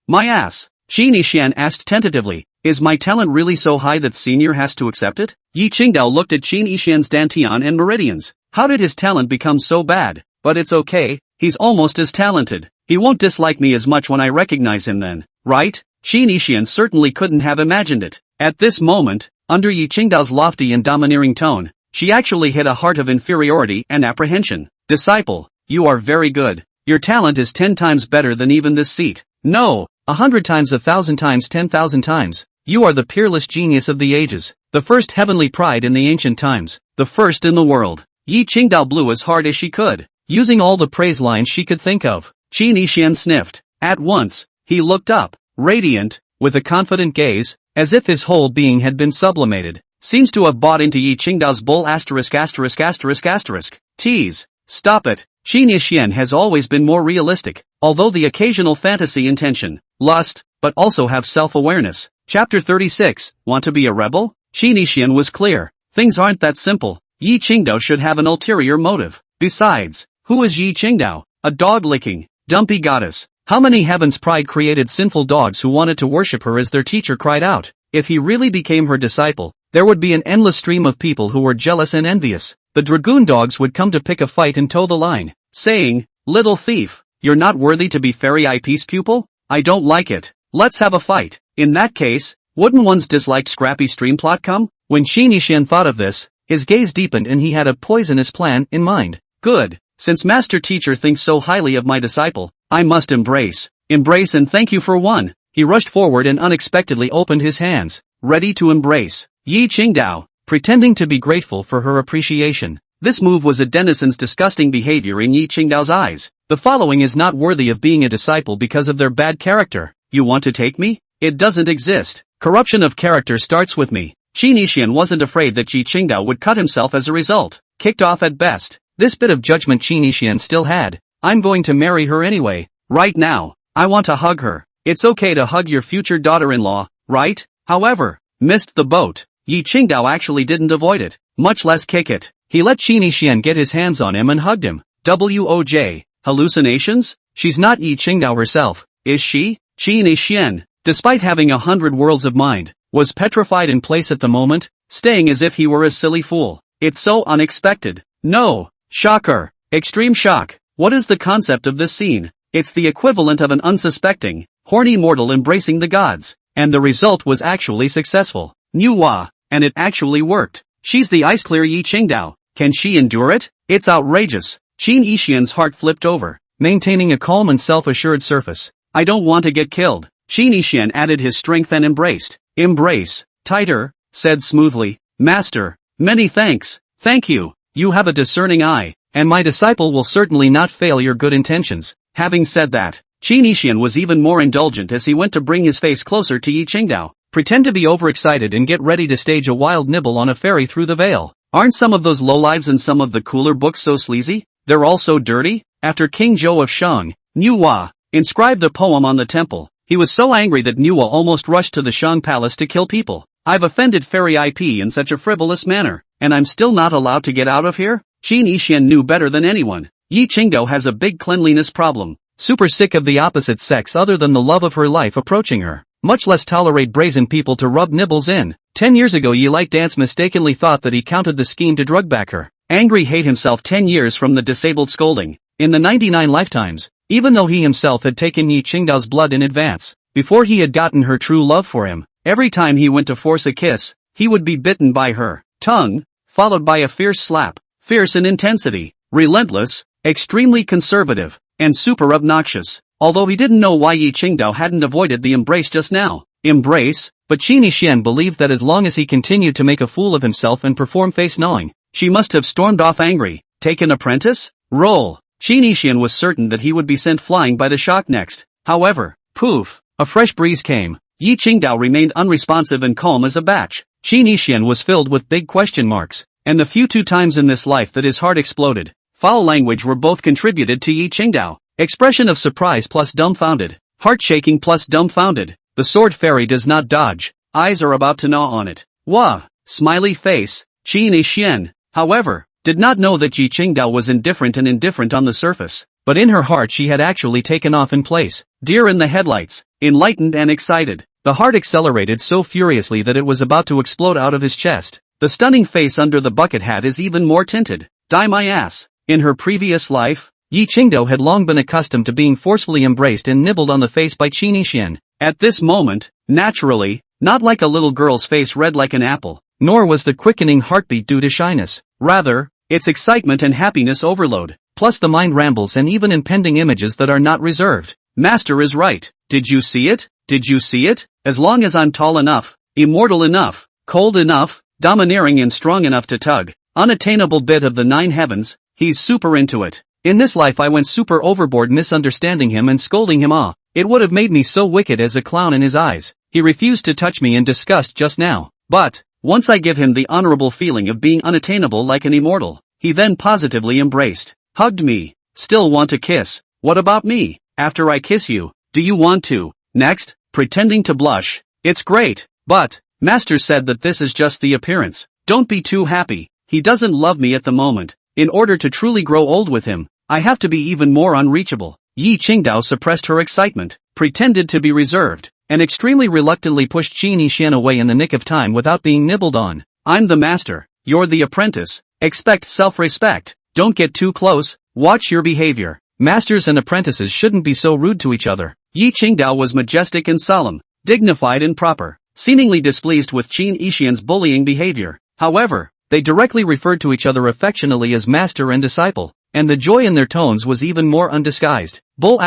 My ass. Qin Yixian asked tentatively, is my talent really so high that Senior has to accept it? Yi Qingdao looked at Qin Yixian's dantian and meridians. How did his talent become so bad? But it's okay, he's almost as talented. He won't dislike me as much when I recognize him then, right? Qin Yixian certainly couldn't have imagined it. At this moment, under Yi Qingdao's lofty and domineering tone, she actually hit a heart of inferiority and apprehension. Disciple, you are very good. Your talent is 10 times better than even this seat. No, 100 times, 1,000 times, 10,000 times. You are the peerless genius of the ages, the first heavenly pride in the ancient times, the first in the world. Yi Qingdao blew as hard as she could, using all the praise lines she could think of. Qin Yixian sniffed. At once, he looked up, radiant, with a confident gaze, as if his whole being had been sublimated. Seems to have bought into Yi Qingdao's bull *******. Tease. Stop it. Qin Yixian has always been more realistic, although the occasional fantasy intention, lust, but also have self-awareness. Chapter 36, Want to be a rebel? Qin Yixian was clear. Things aren't that simple. Yi Qingdao should have an ulterior motive. Besides, who is Yi Qingdao? A dog-licking, dumpy goddess. How many heavens pride created sinful dogs who wanted to worship her as their teacher cried out? If he really became her disciple, there would be an endless stream of people who were jealous and envious. the dragoon dogs would come to pick a fight and toe the line, saying, "Little thief, you're not worthy to be Fairy Eyepiece pupil? I don't like it. Let's have a fight." In that case, wouldn't one's disliked scrappy stream plot come? When Xian thought of this, his gaze deepened and he had a poisonous plan in mind. Good. Since Master Teacher thinks so highly of my disciple, I must embrace and thank you for one. He rushed forward and unexpectedly opened his hands, ready to embrace Yi Qingdao, pretending to be grateful for her appreciation. This move was a denizen's disgusting behavior in Yi Qingdao's eyes. The following is not worthy of being a disciple because of their bad character. You want to take me? It doesn't exist. Corruption of character starts with me. Xian wasn't afraid that Yi Qingdao would cut himself as a result. Kicked off at best. This bit of judgment Xian still had. I'm going to marry her anyway. Right now. I want to hug her. It's okay to hug your future daughter-in-law, right? However, missed the boat. Yi Qingdao actually didn't avoid it, much less kick it. He let Xian get his hands on him and hugged him. Woj. Hallucinations? She's not Yi Qingdao herself, is she? Xian, despite having 100 worlds of mind, was petrified in place at the moment, staying as if he were a silly fool. It's so unexpected. No. Shocker. Extreme shock. What is the concept of this scene? It's the equivalent of an unsuspecting, horny mortal embracing the gods. And the result was actually successful. Manhwa. And it actually worked. She's the ice-clear Yi Qingdao. Can she endure it? It's outrageous. Xian's heart flipped over, maintaining a calm and self-assured surface. I don't want to get killed. Xian added his strength and embraced. Embrace. Tighter, said smoothly. Master, many thanks. Thank you. You have a discerning eye, and my disciple will certainly not fail your good intentions. Having said that, Xian was even more indulgent as he went to bring his face closer to Yi Qingdao. Pretend to be overexcited and get ready to stage a wild nibble on a fairy through the veil. Aren't some of those lowlives in some of the cooler books so sleazy? They're all so dirty? After King Zhou of Shang, Manhwa inscribed the poem on the temple, he was so angry that Manhwa almost rushed to the Shang palace to kill people. I've offended Fairy IP in such a frivolous manner, and I'm still not allowed to get out of here? Xian knew better than anyone. Yi Qingdao has a big cleanliness problem. Super sick of the opposite sex other than the love of her life approaching her. Much less tolerate brazen people to rub nibbles in. 10 years ago Yi Light Dance mistakenly thought that he counted the scheme to drug back her. Angry hate himself 10 years from the disabled scolding. In the 99 lifetimes, even though he himself had taken Yi Qingdao's blood in advance, before he had gotten her true love for him, every time he went to force a kiss, he would be bitten by her tongue, followed by a fierce slap. Fierce in intensity, relentless, extremely conservative, and super obnoxious. Although he didn't know why Yi Qingdao hadn't avoided the embrace just now. Embrace? But Xian believed that as long as he continued to make a fool of himself and perform face-gnawing, she must have stormed off angry. Take an apprentice? Roll. Xian was certain that he would be sent flying by the shock next. However, poof, a fresh breeze came. Yi Qingdao remained unresponsive and calm as a batch. Xian was filled with big question marks, and the few times in this life that his heart exploded, foul language were both contributed to Yi Qingdao. Expression of surprise plus dumbfounded. Heart shaking plus dumbfounded. The sword fairy does not dodge. Eyes are about to gnaw on it. Wah! Smiley face. Xian, however, did not know that Yi Qingdao was indifferent on the surface, but in her heart she had actually taken off in place. Deer in the headlights. Enlightened and excited. The heart accelerated so furiously that it was about to explode out of his chest. The stunning face under the bucket hat is even more tinted. Die my ass. In her previous life, Yi Qingdao had long been accustomed to being forcefully embraced and nibbled on the face by Xian. At this moment, naturally, not like a little girl's face red like an apple, nor was the quickening heartbeat due to shyness. Rather, it's excitement and happiness overload, plus the mind rambles and even impending images that are not reserved. Master is right. Did you see it? Did you see it? As long as I'm tall enough, immortal enough, cold enough, domineering and strong enough to tug, unattainable bit of the 9 heavens, he's super into it. In this life I went super overboard misunderstanding him and scolding him. It would have made me so wicked as a clown in his eyes. He refused to touch me in disgust just now. But, once I give him the honorable feeling of being unattainable like an immortal, he then positively embraced, hugged me. Still want to kiss? What about me? After I kiss you, do you want to? Next, pretending to blush. It's great, but, Master said that this is just the appearance. Don't be too happy. He doesn't love me at the moment. In order to truly grow old with him, I have to be even more unreachable. Yi Qingdao suppressed her excitement, pretended to be reserved, and extremely reluctantly pushed Xian away in the nick of time without being nibbled on. I'm the master, you're the apprentice. Expect self-respect. Don't get too close, watch your behavior. Masters and apprentices shouldn't be so rude to each other. Yi Qingdao was majestic and solemn, dignified and proper, seemingly displeased with Qin Yixian's bullying behavior. However, they directly referred to each other affectionately as master and disciple, and the joy in their tones was even more undisguised. Bull ********.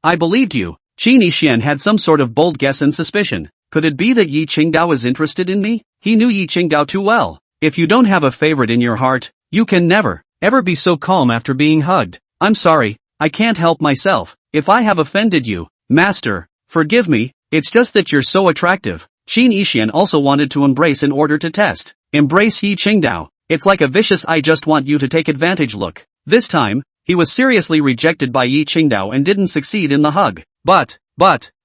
I believed you. Qin Yixian had some sort of bold guess and suspicion. Could it be that Yi Qingdao is interested in me? He knew Yi Qingdao too well. If you don't have a favorite in your heart, you can never, ever be so calm after being hugged. I'm sorry, I can't help myself. If I have offended you, master, forgive me, it's just that you're so attractive. Qin Yixian also wanted to embrace in order to test. Embrace Yi Qingdao. It's like a vicious I just want you to take advantage look. This time, he was seriously rejected by Yi Qingdao and didn't succeed in the hug. But,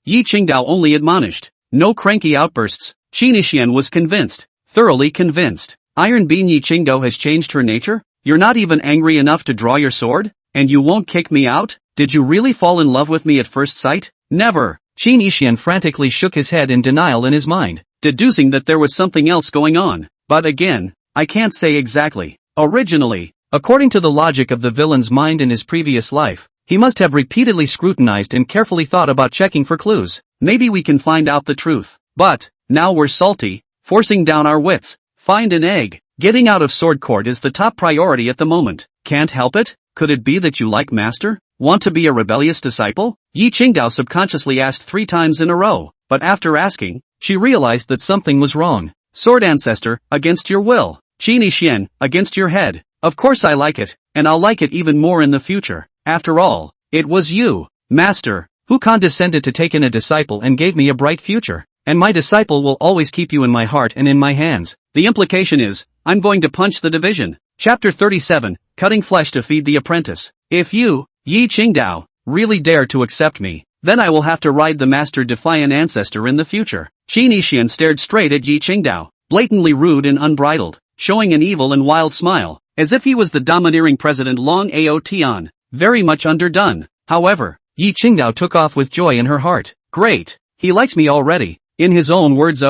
Yi Qingdao only admonished. No cranky outbursts. Qin Yixian was convinced. Thoroughly convinced. Iron Bean Yi Qingdao has changed her nature? You're not even angry enough to draw your sword? And you won't kick me out? Did you really fall in love with me at first sight? Never. Qin Yixian frantically shook his head in denial in his mind, deducing that there was something else going on. But again, I can't say exactly. Originally, according to the logic of the villain's mind in his previous life, he must have repeatedly scrutinized and carefully thought about checking for clues. Maybe we can find out the truth. But, now we're salty, forcing down our wits. Find an egg. Getting out of Sword Court is the top priority at the moment. Can't help it? Could it be that you like master? Want to be a rebellious disciple? Yi Qingdao subconsciously asked 3 times in a row, but after asking, she realized that something was wrong. Sword Ancestor, against your will. Qin Yixian, against your head. Of course I like it, and I'll like it even more in the future. After all, it was you, master, who condescended to take in a disciple and gave me a bright future. And my disciple will always keep you in my heart and in my hands. The implication is, I'm going to punch the division. Chapter 37, Cutting Flesh to Feed the Apprentice. If you, Yi Qingdao, really dare to accept me, then I will have to ride the master-defying ancestor in the future. Qin Yixian stared straight at Yi Qingdao, blatantly rude and unbridled, showing an evil and wild smile, as if he was the domineering president Long Ao Tian, very much underdone. However, Yi Qingdao took off with joy in her heart. Great, he likes me already. In his own words,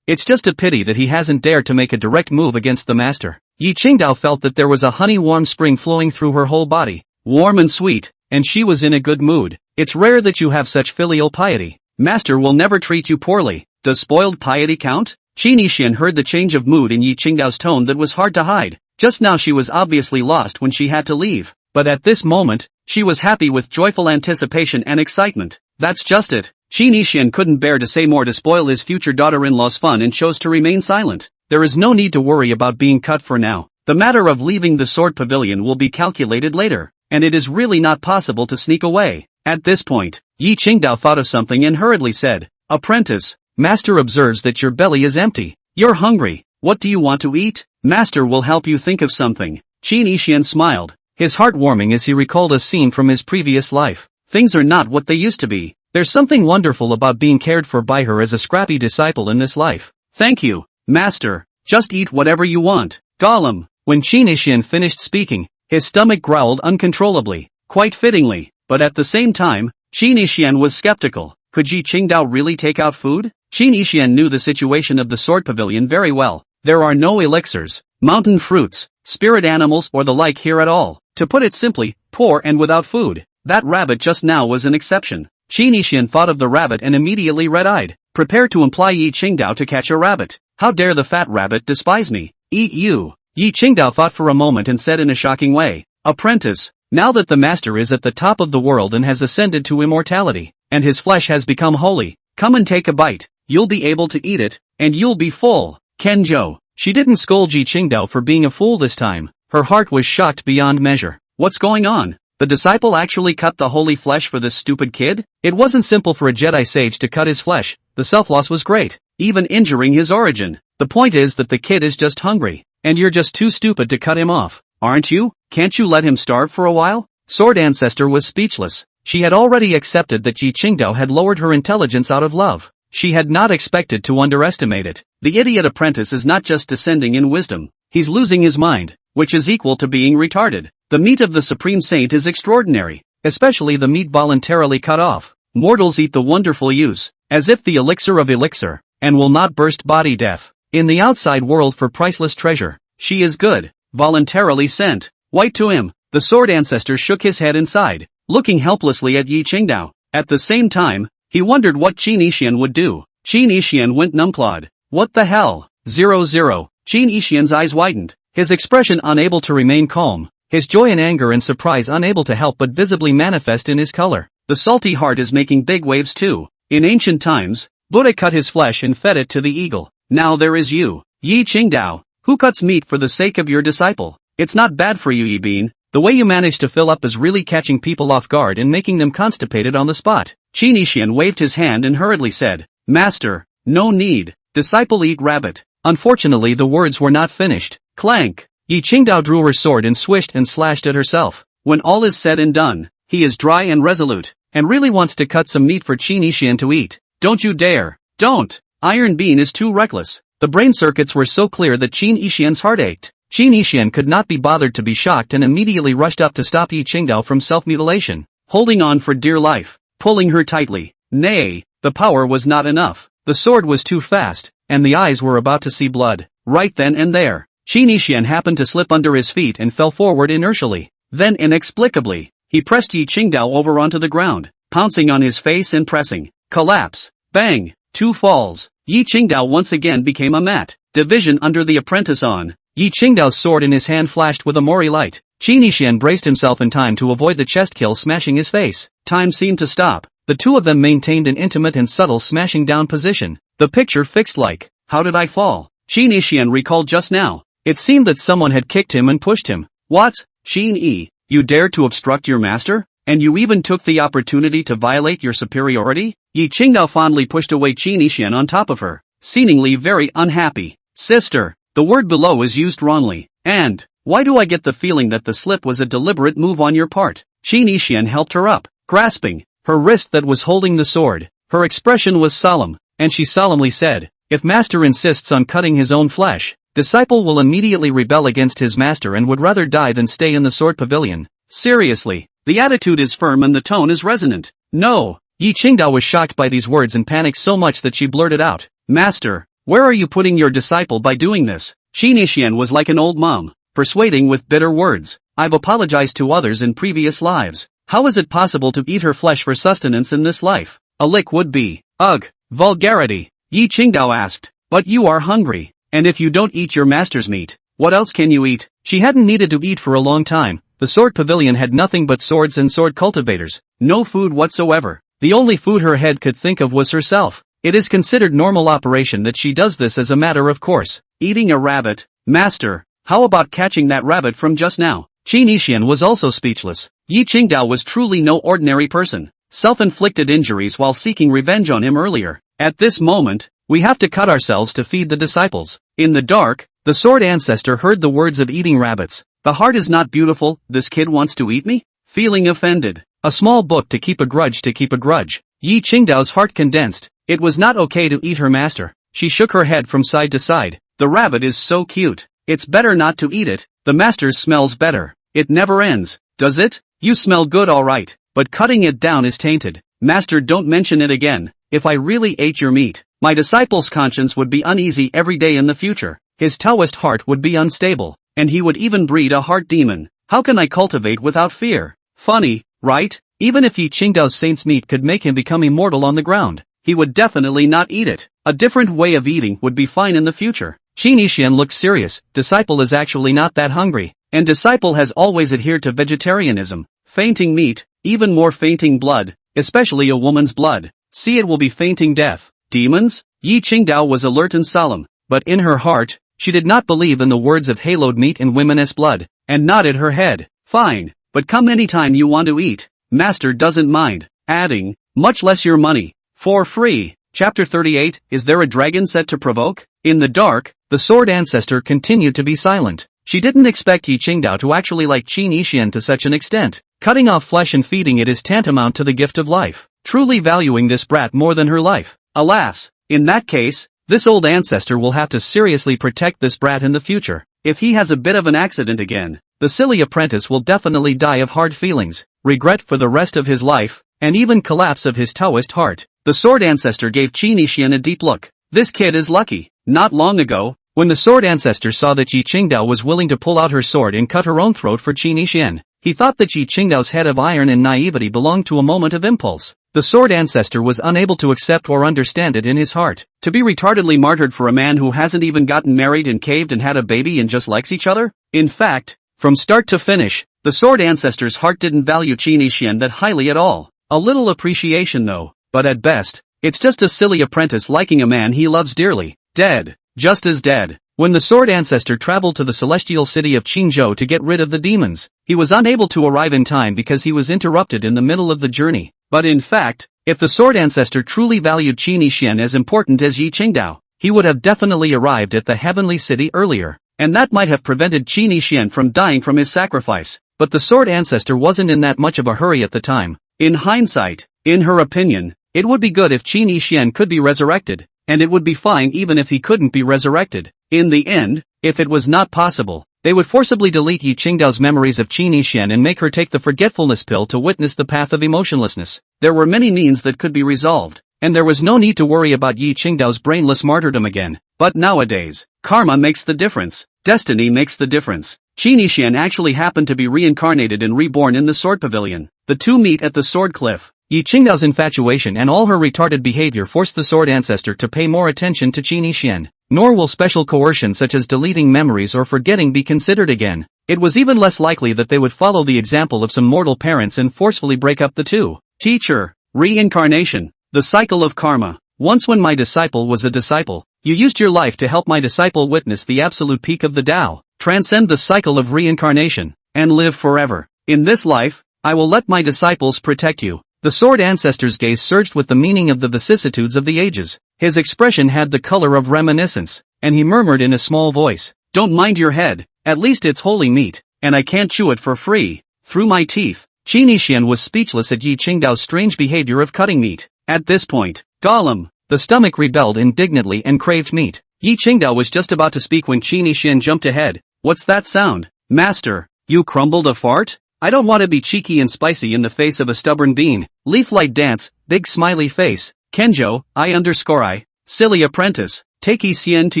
it's just a pity that he hasn't dared to make a direct move against the master. Yi Qingdao felt that there was a honey-warm spring flowing through her whole body, warm and sweet, and she was in a good mood. It's rare that you have such filial piety. Master will never treat you poorly. Does spoiled piety count? Qin Yixian heard the change of mood in Yi Qingdao's tone that was hard to hide. Just now she was obviously lost when she had to leave, but at this moment, she was happy with joyful anticipation and excitement. That's just it. Qin Yixian couldn't bear to say more to spoil his future daughter-in-law's fun and chose to remain silent. There is no need to worry about being cut for now. The matter of leaving the sword pavilion will be calculated later, and it is really not possible to sneak away. At this point, Yi Qingdao thought of something and hurriedly said, Apprentice, master observes that your belly is empty. You're hungry. What do you want to eat? Master will help you think of something. Qin Yixian smiled, his heart warming as he recalled a scene from his previous life. Things are not what they used to be. There's something wonderful about being cared for by her as a scrappy disciple in this life. Thank you, master. Just eat whatever you want. Gollum. When Qin Yixian finished speaking, his stomach growled uncontrollably, quite fittingly, but at the same time, Qin Yixian was skeptical. Could Yi Qingdao really take out food? Qin Yixian knew the situation of the sword pavilion very well. There are no elixirs, mountain fruits, spirit animals or the like here at all. To put it simply, poor and without food. That rabbit just now was an exception. Qin Yixian thought of the rabbit and immediately red-eyed, prepared to imply Yi Qingdao to catch a rabbit. How dare the fat rabbit despise me? Eat you. Yi Qingdao thought for a moment and said in a shocking way, Apprentice, now that the master is at the top of the world and has ascended to immortality, and his flesh has become holy, come and take a bite. You'll be able to eat it, and you'll be full. Kenjo. She didn't scold Yi Qingdao for being a fool this time. Her heart was shocked beyond measure. What's going on? The disciple actually cut the holy flesh for this stupid kid? It wasn't simple for a Jedi sage to cut his flesh. The self-loss was great, even injuring his origin. The point is that the kid is just hungry, and you're just too stupid to cut him off, aren't you? Can't you let him starve for a while? Sword Ancestor was speechless. She had already accepted that Yi Qingdao had lowered her intelligence out of love. She had not expected to underestimate it. The idiot apprentice is not just descending in wisdom, he's losing his mind, which is equal to being retarded. The meat of the Supreme Saint is extraordinary, especially the meat voluntarily cut off. Mortals eat the wonderful use, as if the elixir of elixir, and will not burst body death. in the outside world for priceless treasure. She is good, voluntarily sent. White to him, the Sword Ancestor shook his head and sighed, looking helplessly at Yi Qingdao. At the same time, he wondered what Qin Yixian would do. Qin Yixian went numbclawed. What the hell? 0. Qin Yixian's eyes widened, his expression unable to remain calm, his joy and anger and surprise unable to help but visibly manifest in his color. The salty heart is making big waves too. In ancient times, Buddha cut his flesh and fed it to the eagle. Now there is you, Yi Qingdao, who cuts meat for the sake of your disciple. It's not bad for you, Yi Bean. The way you manage to fill up is really catching people off guard and making them constipated on the spot. Qin Yixian waved his hand and hurriedly said, Master, no need. Disciple eat rabbit. Unfortunately the words were not finished. Clank! Yi Qingdao drew her sword and swished and slashed at herself. When all is said and done, he is dry and resolute, and really wants to cut some meat for Qin Yixian to eat. Don't you dare! Don't! Iron Bean is too reckless. The brain circuits were so clear that Qin Yixian's heart ached. Qin Yixian could not be bothered to be shocked and immediately rushed up to stop Yi Qingdao from self-mutilation, holding on for dear life, pulling her tightly. Nay, the power was not enough. The sword was too fast, and the eyes were about to see blood. Right then and there, Qin Yixian happened to slip under his feet and fell forward inertially. Then inexplicably, he pressed Yi Qingdao over onto the ground, pouncing on his face and pressing. Collapse. Bang. 2 falls. Yi Qingdao once again became a mat. Division under the apprentice on. Yi Qingdao's sword in his hand flashed with a mori light. Qin Yixian braced himself in time to avoid the chest kill smashing his face. Time seemed to stop. The two of them maintained an intimate and subtle smashing down position. The picture fixed like, how did I fall? Qin Yixian recalled just now. It seemed that someone had kicked him and pushed him. What? Qin Yi, you dared to obstruct your master? And you even took the opportunity to violate your superiority? Yi Qingdao fondly pushed away Qin Yixian on top of her, seemingly very unhappy. Sister, the word below is used wrongly. And, why do I get the feeling that the slip was a deliberate move on your part? Qin Yixian helped her up, grasping her wrist that was holding the sword. Her expression was solemn, and she solemnly said, if master insists on cutting his own flesh, disciple will immediately rebel against his master and would rather die than stay in the sword pavilion. Seriously, the attitude is firm and the tone is resonant. No. Yi Qingdao was shocked by these words and panicked so much that she blurted out, Master, where are you putting your disciple by doing this? Qin Yixian was like an old mom, persuading with bitter words. I've apologized to others in previous lives. How is it possible to eat her flesh for sustenance in this life? A lick would be. Ugh, vulgarity. Yi Qingdao asked, but you are hungry, and if you don't eat your master's meat, what else can you eat? She hadn't needed to eat for a long time. The sword pavilion had nothing but swords and sword cultivators. No food whatsoever. The only food her head could think of was herself. It is considered normal operation that she does this as a matter of course. Eating a rabbit? Master, how about catching that rabbit from just now? Qin Yixian was also speechless. Yi Qingdao was truly no ordinary person. Self-inflicted injuries while seeking revenge on him earlier. At this moment, we have to cut ourselves to feed the disciples. In the dark, the Sword Ancestor heard the words of eating rabbits. The heart is not beautiful, this kid wants to eat me? Feeling offended. A small book to keep a grudge to keep a grudge. Yi Qingdao's heart condensed. It was not okay to eat her master. She shook her head from side to side. The rabbit is so cute. It's better not to eat it. The master's smells better. It never ends, does it? You smell good alright, but cutting it down is tainted. Master, don't mention it again. If I really ate your meat, my disciple's conscience would be uneasy every day in the future. His Taoist heart would be unstable, and he would even breed a heart demon. How can I cultivate without fear? Funny, right? Even if Yi Qingdao's saint's meat could make him become immortal on the ground, he would definitely not eat it. A different way of eating would be fine in the future. Qin Yixian looked serious. Disciple is actually not that hungry, and disciple has always adhered to vegetarianism. Fainting meat, even more fainting blood, especially a woman's blood. See, it will be fainting death. Demons? Yi Qingdao was alert and solemn, but in her heart, she did not believe in the words of haloed meat and women's blood, and nodded her head. Fine, but come anytime you want to eat. Master doesn't mind, adding, much less your money, for free. Chapter 38, Is there a dragon set to provoke? In the dark, the Sword Ancestor continued to be silent. She didn't expect Yi Qingdao to actually like Qin Yixian to such an extent. Cutting off flesh and feeding it is tantamount to the gift of life. Truly valuing this brat more than her life. Alas, in that case, this old ancestor will have to seriously protect this brat in the future. If he has a bit of an accident again, the silly apprentice will definitely die of hard feelings, regret for the rest of his life, and even collapse of his Taoist heart. The Sword Ancestor gave Qin Yixian a deep look. This kid is lucky. Not long ago, when the Sword Ancestor saw that Yi Qingdao was willing to pull out her sword and cut her own throat for Qin Yixian, he thought that Yi Qingdao's head of iron and naivety belonged to a moment of impulse. The Sword Ancestor was unable to accept or understand it in his heart. To be retardedly martyred for a man who hasn't even gotten married and caved and had a baby and just likes each other? In fact, from start to finish, the Sword Ancestor's heart didn't value Qin Yixian that highly at all. A little appreciation though, but at best, it's just a silly apprentice liking a man he loves dearly. Dead. Just as dead. When the Sword Ancestor traveled to the celestial city of Qinzhou to get rid of the demons, he was unable to arrive in time because he was interrupted in the middle of the journey. But in fact, if the Sword Ancestor truly valued Qin Yixian as important as Yi Qingdao, he would have definitely arrived at the heavenly city earlier, and that might have prevented Qin Yixian from dying from his sacrifice. But the Sword Ancestor wasn't in that much of a hurry at the time. In hindsight, in her opinion, it would be good if Qin Yixian could be resurrected, and it would be fine even if he couldn't be resurrected. In the end, if it was not possible, they would forcibly delete Yi Qingdao's memories of Qin Yixian and make her take the forgetfulness pill to witness the path of emotionlessness. There were many means that could be resolved, and there was no need to worry about Yi Qingdao's brainless martyrdom again. But nowadays, karma makes the difference. Destiny makes the difference. Qin Yixian actually happened to be reincarnated and reborn in the Sword Pavilion. The two meet at the Sword Cliff. Yi Qingdao's infatuation and all her retarded behavior forced the Sword Ancestor to pay more attention to Qin Yixian. Nor will special coercion such as deleting memories or forgetting be considered again. It was even less likely that they would follow the example of some mortal parents and forcefully break up the two. Teacher. Reincarnation. The cycle of karma. Once when my disciple was a disciple, you used your life to help my disciple witness the absolute peak of the Tao, transcend the cycle of reincarnation, and live forever. In this life, I will let my disciples protect you. The Sword Ancestor's gaze surged with the meaning of the vicissitudes of the ages. His expression had the color of reminiscence, and he murmured in a small voice, "Don't mind your head, at least it's holy meat, and I can't chew it for free, through my teeth." Qin Yixian was speechless at Yi Qingdao's strange behavior of cutting meat. At this point, Gollum, the stomach rebelled indignantly and craved meat. Yi Qingdao was just about to speak when Qin Yixian jumped ahead. "What's that sound? Master, you crumbled a fart? I don't want to be cheeky and spicy in the face of a stubborn bean." Leaflight dance, big smiley face. "Kenjo, I_I, silly apprentice, take Yixian to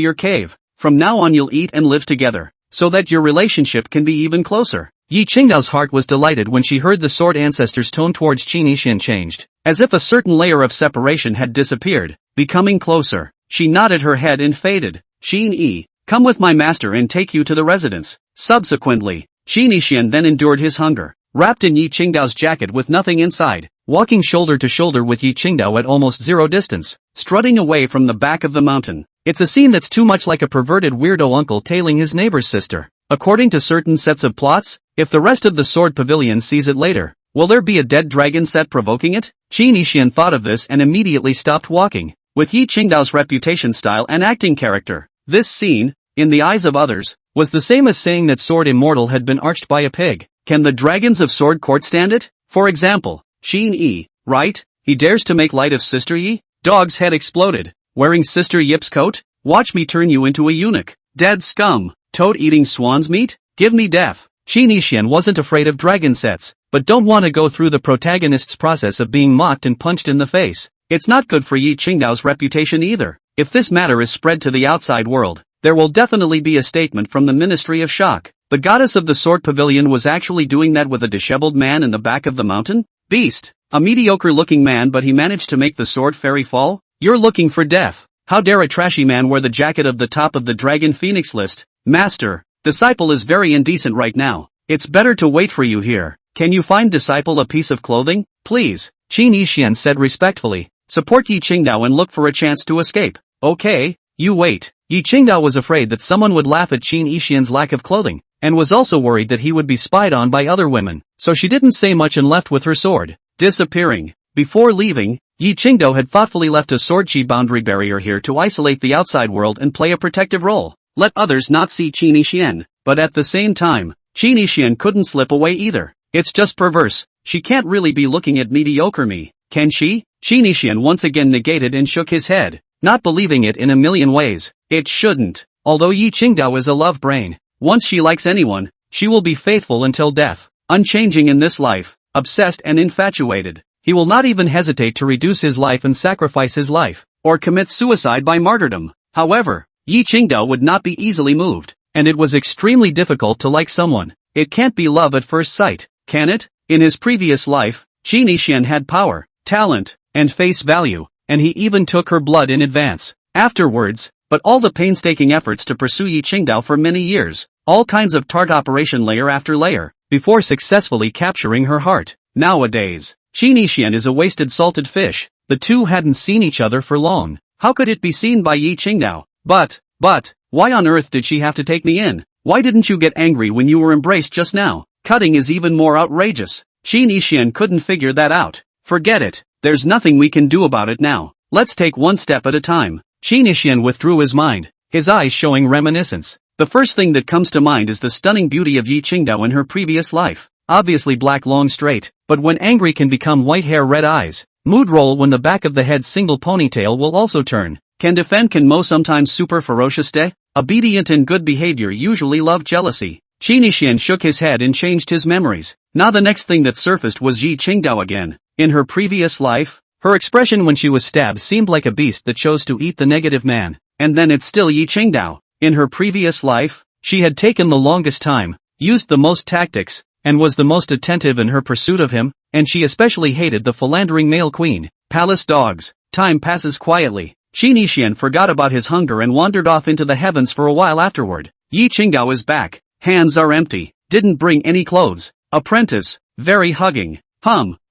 your cave. From now on you'll eat and live together, so that your relationship can be even closer." Yi Qingdao's heart was delighted when she heard the Sword Ancestor's tone towards Qin Yixian changed, as if a certain layer of separation had disappeared, becoming closer. She nodded her head and faded. "Qin Yi, come with my master and take you to the residence." Subsequently, Qin Yixian then endured his hunger, wrapped in Yi Qingdao's jacket with nothing inside, walking shoulder to shoulder with Yi Qingdao at almost zero distance, strutting away from the back of the mountain. It's a scene that's too much like a perverted weirdo uncle tailing his neighbor's sister. According to certain sets of plots, if the rest of the Sword Pavilion sees it later, will there be a dead dragon set provoking it? Qin Yixian thought of this and immediately stopped walking. With Yi Qingdao's reputation, style and acting character, this scene, in the eyes of others, was the same as saying that Sword Immortal had been arched by a pig. Can the dragons of Sword Court stand it? For example, Qin Yi, right? He dares to make light of Sister Yi? Dog's head exploded. Wearing Sister Yip's coat? Watch me turn you into a eunuch. Dead scum. Toad eating swan's meat? Give me death. Qin Yixian wasn't afraid of dragon sets, but don't want to go through the protagonist's process of being mocked and punched in the face. It's not good for Yi Qingdao's reputation either. If this matter is spread to the outside world, there will definitely be a statement from the Ministry of Shock. The goddess of the Sword Pavilion was actually doing that with a disheveled man in the back of the mountain? Beast. A mediocre-looking man, but he managed to make the Sword Fairy fall? You're looking for death. How dare a trashy man wear the jacket of the top of the Dragon Phoenix list? Master, disciple is very indecent right now. It's better to wait for you here. Can you find disciple a piece of clothing? Please. Qin Yixian said respectfully. Support Yi Qingdao and look for a chance to escape. Okay, you wait. Yi Qingdao was afraid that someone would laugh at Qin Yixian's lack of clothing, and was also worried that he would be spied on by other women, so she didn't say much and left with her sword, disappearing. Before leaving, Yi Qingdao had thoughtfully left a sword chi boundary barrier here to isolate the outside world and play a protective role. Let others not see Qin Yixian, but at the same time, Qin Yixian couldn't slip away either. It's just perverse. She can't really be looking at mediocre me, can she? Qin Yixian once again negated and shook his head, not believing it in a million ways. It shouldn't. Although Yi Qingdao is a love brain, once she likes anyone, she will be faithful until death, unchanging in this life, obsessed and infatuated. He will not even hesitate to reduce his life and sacrifice his life, or commit suicide by martyrdom. However, Yi Qingdao would not be easily moved, and it was extremely difficult to like someone. It can't be love at first sight, can it? In his previous life, Qin Yixian had power, talent, and face value, and he even took her blood in advance. Afterwards, but all the painstaking efforts to pursue Yi Qingdao for many years, all kinds of tart operation layer after layer, before successfully capturing her heart. Nowadays, Qin Yixian is a wasted salted fish. The two hadn't seen each other for long. How could it be seen by Yi Qingdao? But, why on earth did she have to take me in? Why didn't you get angry when you were embraced just now? Cutting is even more outrageous. Qin Yixian couldn't figure that out. Forget it. There's nothing we can do about it now. Let's take one step at a time. Qin Yixian withdrew his mind, his eyes showing reminiscence. The first thing that comes to mind is the stunning beauty of Yi Qingdao in her previous life. Obviously black long straight, but when angry can become white hair red eyes. Mood roll when the back of the head's single ponytail will also turn. Can defend can mo sometimes super ferocious de? Obedient and good behavior usually love jealousy. Qin Yixian shook his head and changed his memories. Now the next thing that surfaced was Yi Qingdao again. In her previous life, her expression when she was stabbed seemed like a beast that chose to eat the negative man. And then it's still Yi Qingdao. In her previous life, she had taken the longest time, used the most tactics, and was the most attentive in her pursuit of him, and she especially hated the philandering male queen. Palace dogs. Time passes quietly. Qin Yixian forgot about his hunger and wandered off into the heavens for a while afterward. Yi Qingdao is back. Hands are empty. Didn't bring any clothes. Apprentice. Very hugging.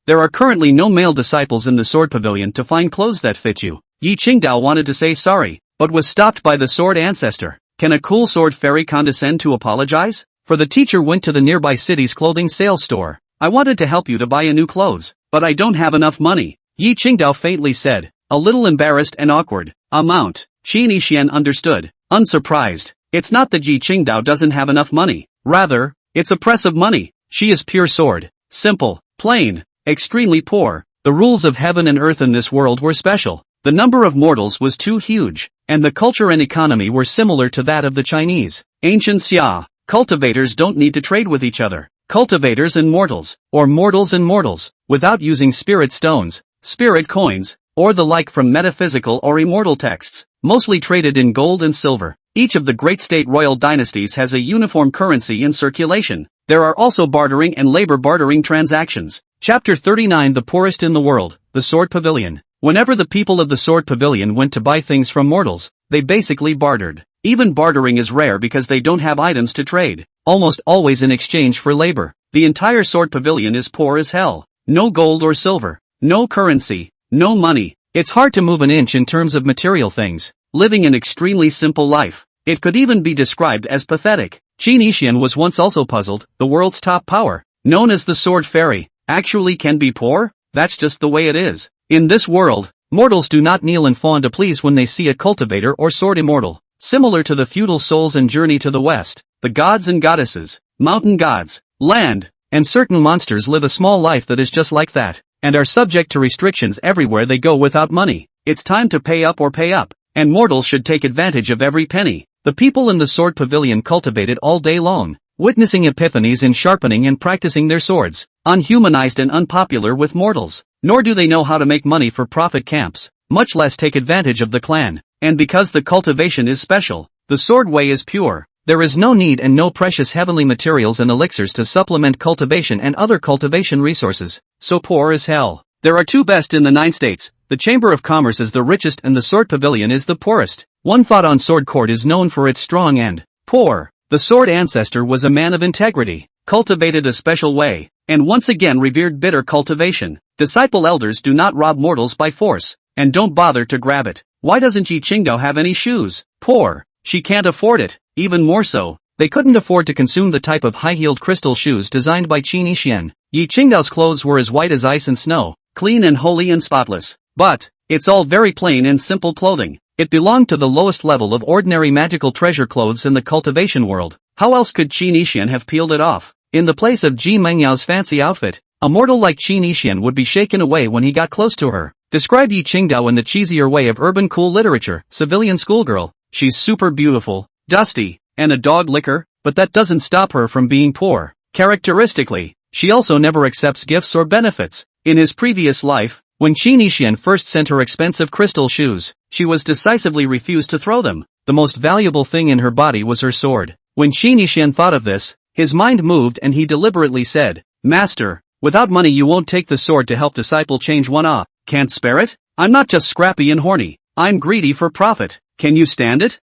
There are currently no male disciples in the Sword Pavilion to find clothes that fit you. Yi Qingdao wanted to say sorry, but was stopped by the Sword Ancestor. Can a cool Sword Fairy condescend to apologize? For the teacher went to the nearby city's clothing sales store. I wanted to help you to buy a new clothes, but I don't have enough money. Yi Qingdao faintly said, a little embarrassed and awkward. Amount. Qin Yixian understood, unsurprised. It's not that Yi Qingdao doesn't have enough money. Rather, it's a press of money. She is pure sword. Simple, plain, extremely poor. The rules of heaven and earth in this world were special. The number of mortals was too huge, and the culture and economy were similar to that of the Chinese. Ancient Xia. Cultivators don't need to trade with each other. Cultivators and mortals, or mortals and mortals, without using spirit stones, spirit coins, or the like from metaphysical or immortal texts, mostly traded in gold and silver. Each of the great state royal dynasties has a uniform currency in circulation. There are also bartering and labor bartering transactions. Chapter 39 The poorest in the world, the Sword Pavilion. Whenever the people of the Sword Pavilion went to buy things from mortals, they basically bartered. Even bartering is rare because they don't have items to trade, almost always in exchange for labor. The entire Sword Pavilion is poor as hell. No gold or silver, no currency, no money. It's hard to move an inch in terms of material things, living an extremely simple life. It could even be described as pathetic. Qin Yixian was once also puzzled. The world's top power, known as the Sword Fairy, actually can be poor? That's just the way it is. In this world, mortals do not kneel and fawn to please when they see a cultivator or sword immortal. Similar to the feudal souls in Journey to the West, the gods and goddesses, mountain gods, land, and certain monsters live a small life that is just like that, and are subject to restrictions everywhere they go without money. It's time to pay up or pay up, and mortals should take advantage of every penny. The people in the Sword Pavilion cultivated all day long, witnessing epiphanies in sharpening and practicing their swords, unhumanized and unpopular with mortals. Nor do they know how to make money for profit camps, much less take advantage of the clan. And because the cultivation is special, the sword way is pure, there is no need and no precious heavenly materials and elixirs to supplement cultivation and other cultivation resources. So poor as hell. There are two best in the 9 states. The Chamber of Commerce is the richest and the Sword Pavilion is the poorest. One thought on Sword Court is known for its strong and poor. The Sword Ancestor was a man of integrity, cultivated a special way, and once again revered bitter cultivation. Disciple elders do not rob mortals by force, and don't bother to grab it. Why doesn't Yi Qingdao have any shoes? Poor. She can't afford it. Even more so, they couldn't afford to consume the type of high-heeled crystal shoes designed by Qin Yixian. Yi Qingdao's clothes were as white as ice and snow, clean and holy and spotless. But, it's all very plain and simple clothing. It belonged to the lowest level of ordinary magical treasure clothes in the cultivation world. How else could Qin Yixian have peeled it off? In the place of Ji Mengyao's fancy outfit, a mortal like Qin Yixian would be shaken away when he got close to her. Describe Yi Qingdao in the cheesier way of urban cool literature, civilian schoolgirl. She's super beautiful, dusty, and a dog licker, but that doesn't stop her from being poor. Characteristically, she also never accepts gifts or benefits. In his previous life, when Qin Yixian first sent her expensive crystal shoes, she was decisively refused to throw them. the most valuable thing in her body was her sword. When Qi Nishan thought of this, his mind moved and he deliberately said, Master, without money you won't take the sword to help disciple change one ah, can't spare it? I'm not just scrappy and horny, I'm greedy for profit. Can you stand it?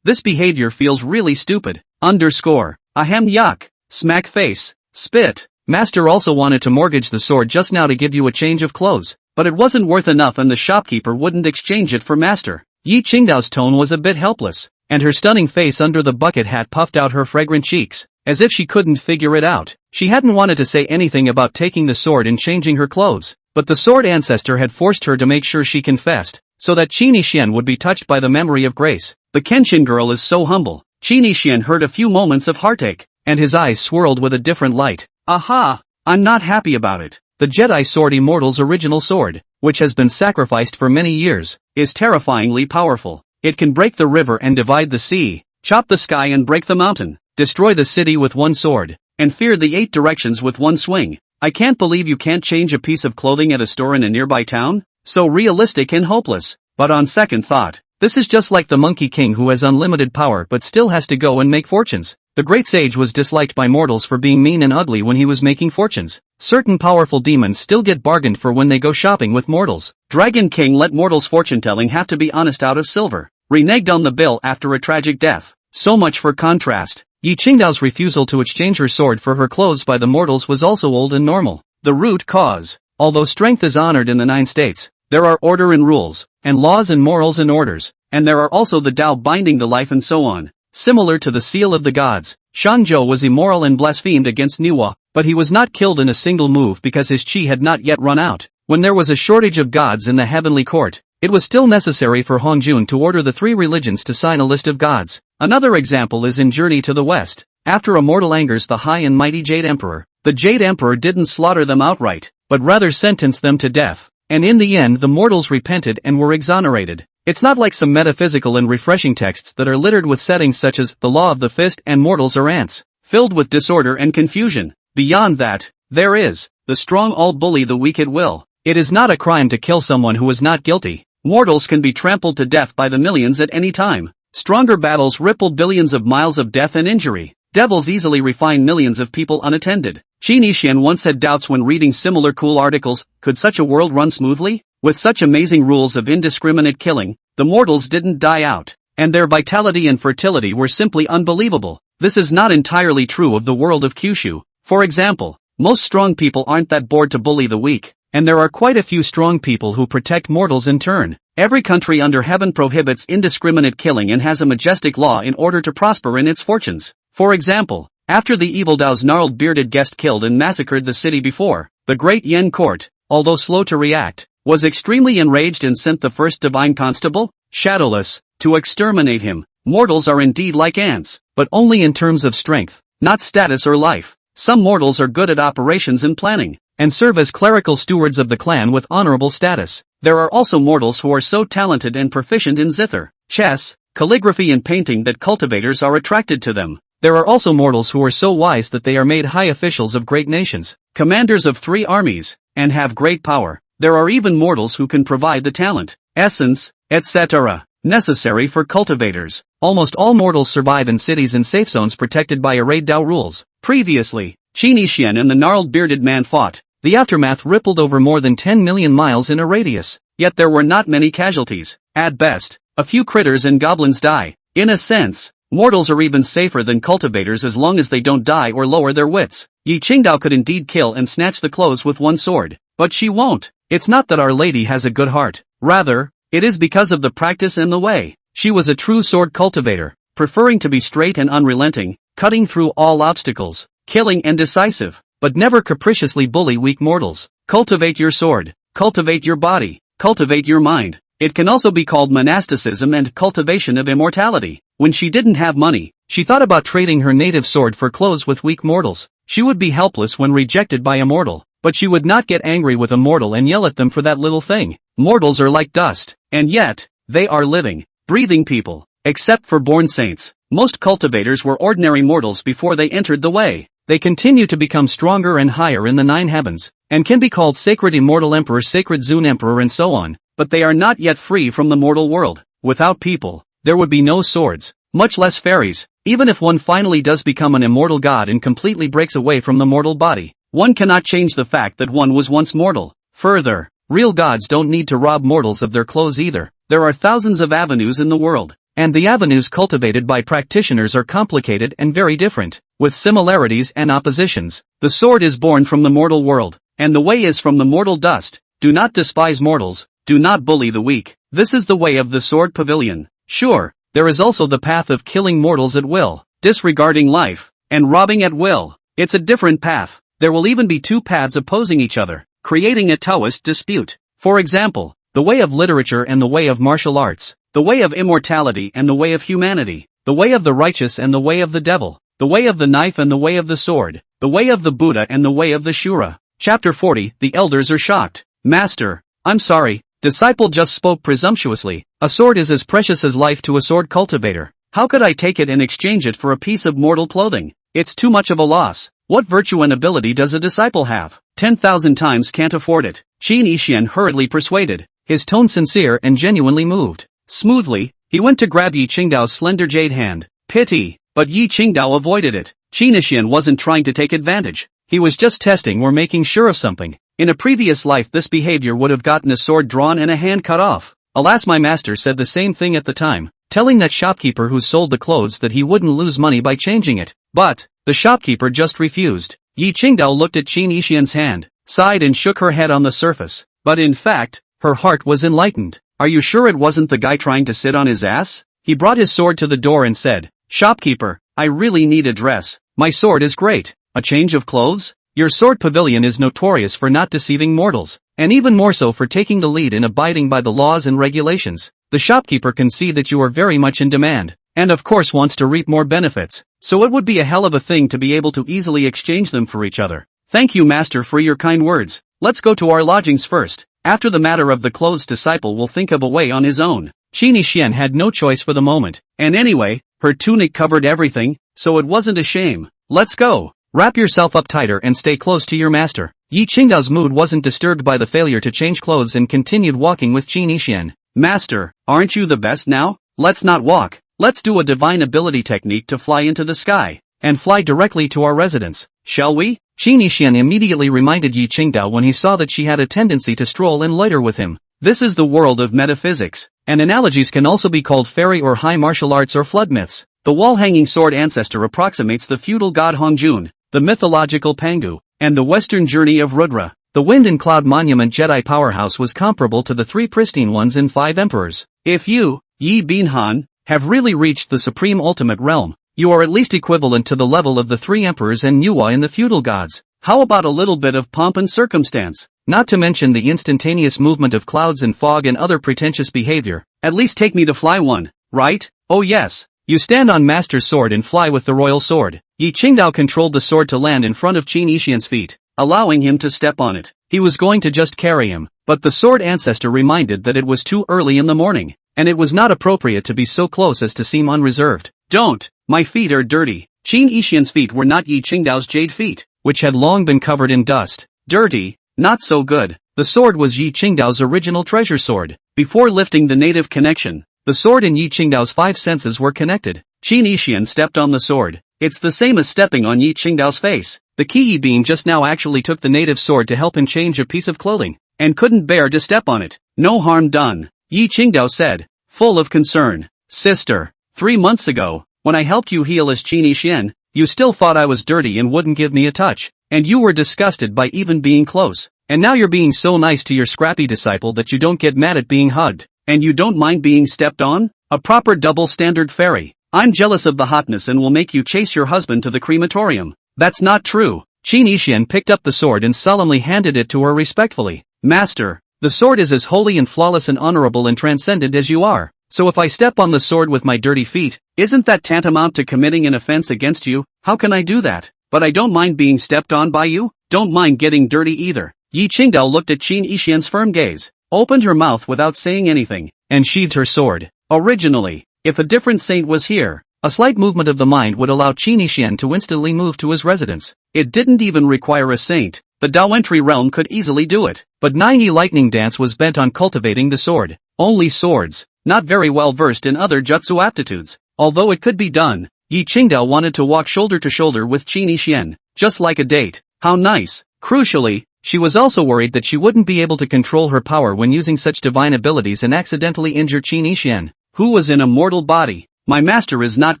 This behavior feels really stupid. Ahem yuck. Smack face. Spit. Master also wanted to mortgage the sword just now to give you a change of clothes, but it wasn't worth enough and the shopkeeper wouldn't exchange it for Master. Yi Qingdao's tone was a bit helpless, and her stunning face under the bucket hat puffed out her fragrant cheeks, as if she couldn't figure it out. She hadn't wanted to say anything about taking the sword and changing her clothes, but the Sword Ancestor had forced her to make sure she confessed, so that Qi Nishan would be touched by the memory of grace. The Kenshin girl is so humble. Qi Nishan heard a few moments of heartache, and his eyes swirled with a different light. Aha! I'm not happy about it. The Jedi Sword Immortal's original sword, which has been sacrificed for many years, is terrifyingly powerful. It can break the river and divide the sea, chop the sky and break the mountain, destroy the city with one sword, and fear the 8 directions with one swing. I can't believe you can't change a piece of clothing at a store in a nearby town? So realistic and hopeless. But on second thought, this is just like the Monkey King who has unlimited power but still has to go and make fortunes. The great sage was disliked by mortals for being mean and ugly when he was making fortunes. Certain powerful demons still get bargained for when they go shopping with mortals. Dragon King let mortals' fortune-telling have to be honest out of silver. Reneged on the bill after a tragic death. So much for contrast. Yi Qingdao's refusal to exchange her sword for her clothes by the mortals was also old and normal. The root cause. Although strength is honored in the 9 states, there are order and rules, and laws and morals and orders, and there are also the Tao binding to life and so on. Similar to the seal of the gods, Shangzhou was immoral and blasphemed against Niwa, but he was not killed in a single move because his qi had not yet run out. When there was a shortage of gods in the heavenly court, it was still necessary for Hongjun to order the 3 religions to sign a list of gods. Another example is in Journey to the West. After a mortal angers the high and mighty Jade Emperor, the Jade Emperor didn't slaughter them outright, but rather sentenced them to death. And in the end the mortals repented and were exonerated. It's not like some metaphysical and refreshing texts that are littered with settings such as the law of the fist and mortals are ants, filled with disorder and confusion. Beyond that, there is, the strong all bully the weak at will. It is not a crime to kill someone who is not guilty. Mortals can be trampled to death by the millions at any time. Stronger battles rippled billions of miles of death and injury. Devils easily refine millions of people unattended. Qi Nishan once had doubts when reading similar cool articles. Could such a world run smoothly? With such amazing rules of indiscriminate killing, the mortals didn't die out, and their vitality and fertility were simply unbelievable. This is not entirely true of the world of Kyushu. For example, most strong people aren't that bored to bully the weak, and there are quite a few strong people who protect mortals in turn. Every country under heaven prohibits indiscriminate killing and has a majestic law in order to prosper in its fortunes. For example, after the evil Dao's gnarled bearded guest killed and massacred the city before, the great Yen court, although slow to react, was extremely enraged and sent the first divine constable, Shadowless, to exterminate him. Mortals are indeed like ants, but only in terms of strength, not status or life. Some mortals are good at operations and planning, and serve as clerical stewards of the clan with honorable status. There are also mortals who are so talented and proficient in zither, chess, calligraphy and painting that cultivators are attracted to them. There are also mortals who are so wise that they are made high officials of great nations, commanders of 3 armies, and have great power. There are even mortals who can provide the talent, essence, etc., necessary for cultivators. Almost all mortals survive in cities and safe zones protected by arrayed Dao rules. Previously, Qi Nishan and the gnarled bearded man fought. The aftermath rippled over more than 10 million miles in a radius, yet there were not many casualties. At best, a few critters and goblins die. In a sense, mortals are even safer than cultivators as long as they don't die or lower their wits. Yi Qingdao could indeed kill and snatch the clothes with one sword, but she won't. It's not that Our Lady has a good heart. Rather, it is because of the practice and the way. She was a true sword cultivator, preferring to be straight and unrelenting, cutting through all obstacles, killing and decisive, but never capriciously bully weak mortals. Cultivate your sword, cultivate your body, cultivate your mind. It can also be called monasticism and cultivation of immortality. When she didn't have money, she thought about trading her native sword for clothes with weak mortals. She would be helpless when rejected by a mortal, but she would not get angry with a mortal and yell at them for that little thing. Mortals are like dust, and yet, they are living, breathing people. Except for born saints, most cultivators were ordinary mortals before they entered the way. They continue to become stronger and higher in the 9 heavens, and can be called Sacred Immortal Emperor, Sacred Zun Emperor and so on, but they are not yet free from the mortal world. Without people, there would be no swords, much less fairies. Even if one finally does become an immortal god and completely breaks away from the mortal body, one cannot change the fact that one was once mortal. Further, real gods don't need to rob mortals of their clothes either. There are thousands of avenues in the world, and the avenues cultivated by practitioners are complicated and very different, with similarities and oppositions. The sword is born from the mortal world, and the way is from the mortal dust. Do not despise mortals, do not bully the weak. This is the way of the sword pavilion. Sure, there is also the path of killing mortals at will, disregarding life, and robbing at will. It's a different path. There will even be two paths opposing each other, creating a Taoist dispute. For example, the way of literature and the way of martial arts, the way of immortality and the way of humanity, the way of the righteous and the way of the devil, the way of the knife and the way of the sword, the way of the Buddha and the way of the Shura. Chapter 40. The elders are shocked. Master, I'm sorry, disciple just spoke presumptuously. A sword is as precious as life to a sword cultivator. How could I take it and exchange it for a piece of mortal clothing? It's too much of a loss. What virtue and ability does a disciple have? 10,000 times can't afford it. Qin Yixian hurriedly persuaded, his tone sincere and genuinely moved. Smoothly, he went to grab Yi Qingdao's slender jade hand. Pity, but Yi Qingdao avoided it. Qin Yixian wasn't trying to take advantage. He was just testing or making sure of something. In a previous life this behavior would have gotten a sword drawn and a hand cut off. Alas, my master said the same thing at the time, telling that shopkeeper who sold the clothes that he wouldn't lose money by changing it. But the shopkeeper just refused. Yi Qingdao looked at Qin Yixian's hand, sighed and shook her head on the surface. But in fact, her heart was enlightened. Are you sure it wasn't the guy trying to sit on his ass? He brought his sword to the door and said, Shopkeeper, I really need a dress. My sword is great. A change of clothes? Your sword pavilion is notorious for not deceiving mortals, and even more so for taking the lead in abiding by the laws and regulations. The shopkeeper can see that you are very much in demand, and of course wants to reap more benefits, so it would be a hell of a thing to be able to easily exchange them for each other. Thank you, master, for your kind words. Let's go to our lodgings first. After the matter of the clothes, disciple will think of a way on his own. Qin Yixian had no choice for the moment, and anyway, her tunic covered everything, so it wasn't a shame. Let's go. Wrap yourself up tighter and stay close to your master. Yi Qingdao's mood wasn't disturbed by the failure to change clothes and continued walking with Qin Yixian. Master, aren't you the best now? Let's not walk. Let's do a divine ability technique to fly into the sky, and fly directly to our residence, shall we? Qin Yixian immediately reminded Yi Qingdao when he saw that she had a tendency to stroll and loiter with him. This is the world of metaphysics, and analogies can also be called fairy or high martial arts or flood myths. The wall-hanging sword ancestor approximates the feudal god Hongjun, the mythological Pangu, and the western journey of Rudra. The Wind and Cloud Monument Jedi powerhouse was comparable to the three pristine ones in Five Emperors. If you, Yi Binhan, have really reached the supreme ultimate realm, you are at least equivalent to the level of the three emperors and Nuwa in the feudal gods. How about a little bit of pomp and circumstance? Not to mention the instantaneous movement of clouds and fog and other pretentious behavior. At least take me to fly one, right? Oh yes. You stand on master's sword and fly with the royal sword. Yi Qingdao controlled the sword to land in front of Qin Yixian's feet, allowing him to step on it. He was going to just carry him, but the sword ancestor reminded that it was too early in the morning, and it was not appropriate to be so close as to seem unreserved. Don't, my feet are dirty. Qin Yixian's feet were not Yi Qingdao's jade feet, which had long been covered in dust. Dirty? Not so good. The sword was Yi Qingdao's original treasure sword. Before lifting the native connection, the sword and Yi Qingdao's five senses were connected. Qin Yixian stepped on the sword. It's the same as stepping on Yi Qingdao's face. The Qi being just now actually took the native sword to help him change a piece of clothing, and couldn't bear to step on it. No harm done, Yi Qingdao said, full of concern. Sister, 3 months ago, when I helped you heal as Qin Yixian, you still thought I was dirty and wouldn't give me a touch, and you were disgusted by even being close. And now you're being so nice to your scrappy disciple that you don't get mad at being hugged. And you don't mind being stepped on? A proper double standard fairy. I'm jealous of the hotness and will make you chase your husband to the crematorium. That's not true. Qin Yixian picked up the sword and solemnly handed it to her respectfully. Master, the sword is as holy and flawless and honorable and transcendent as you are. So if I step on the sword with my dirty feet, isn't that tantamount to committing an offense against you? How can I do that? But I don't mind being stepped on by you. Don't mind getting dirty either. Yi Qingdao looked at Qin Yixian's firm gaze, opened her mouth without saying anything, and sheathed her sword. Originally, if a different saint was here, a slight movement of the mind would allow Qin Yixian to instantly move to his residence. It didn't even require a saint. The Dao-entry realm could easily do it. But Nai Lightning Dance was bent on cultivating the sword. Only swords. not very well versed in other jutsu aptitudes. Although it could be done, Yi Qingdao wanted to walk shoulder to shoulder with Qin Yixian, just like a date. How nice. Crucially, she was also worried that she wouldn't be able to control her power when using such divine abilities and accidentally injure Qin Yixian, who was in a mortal body. My master is not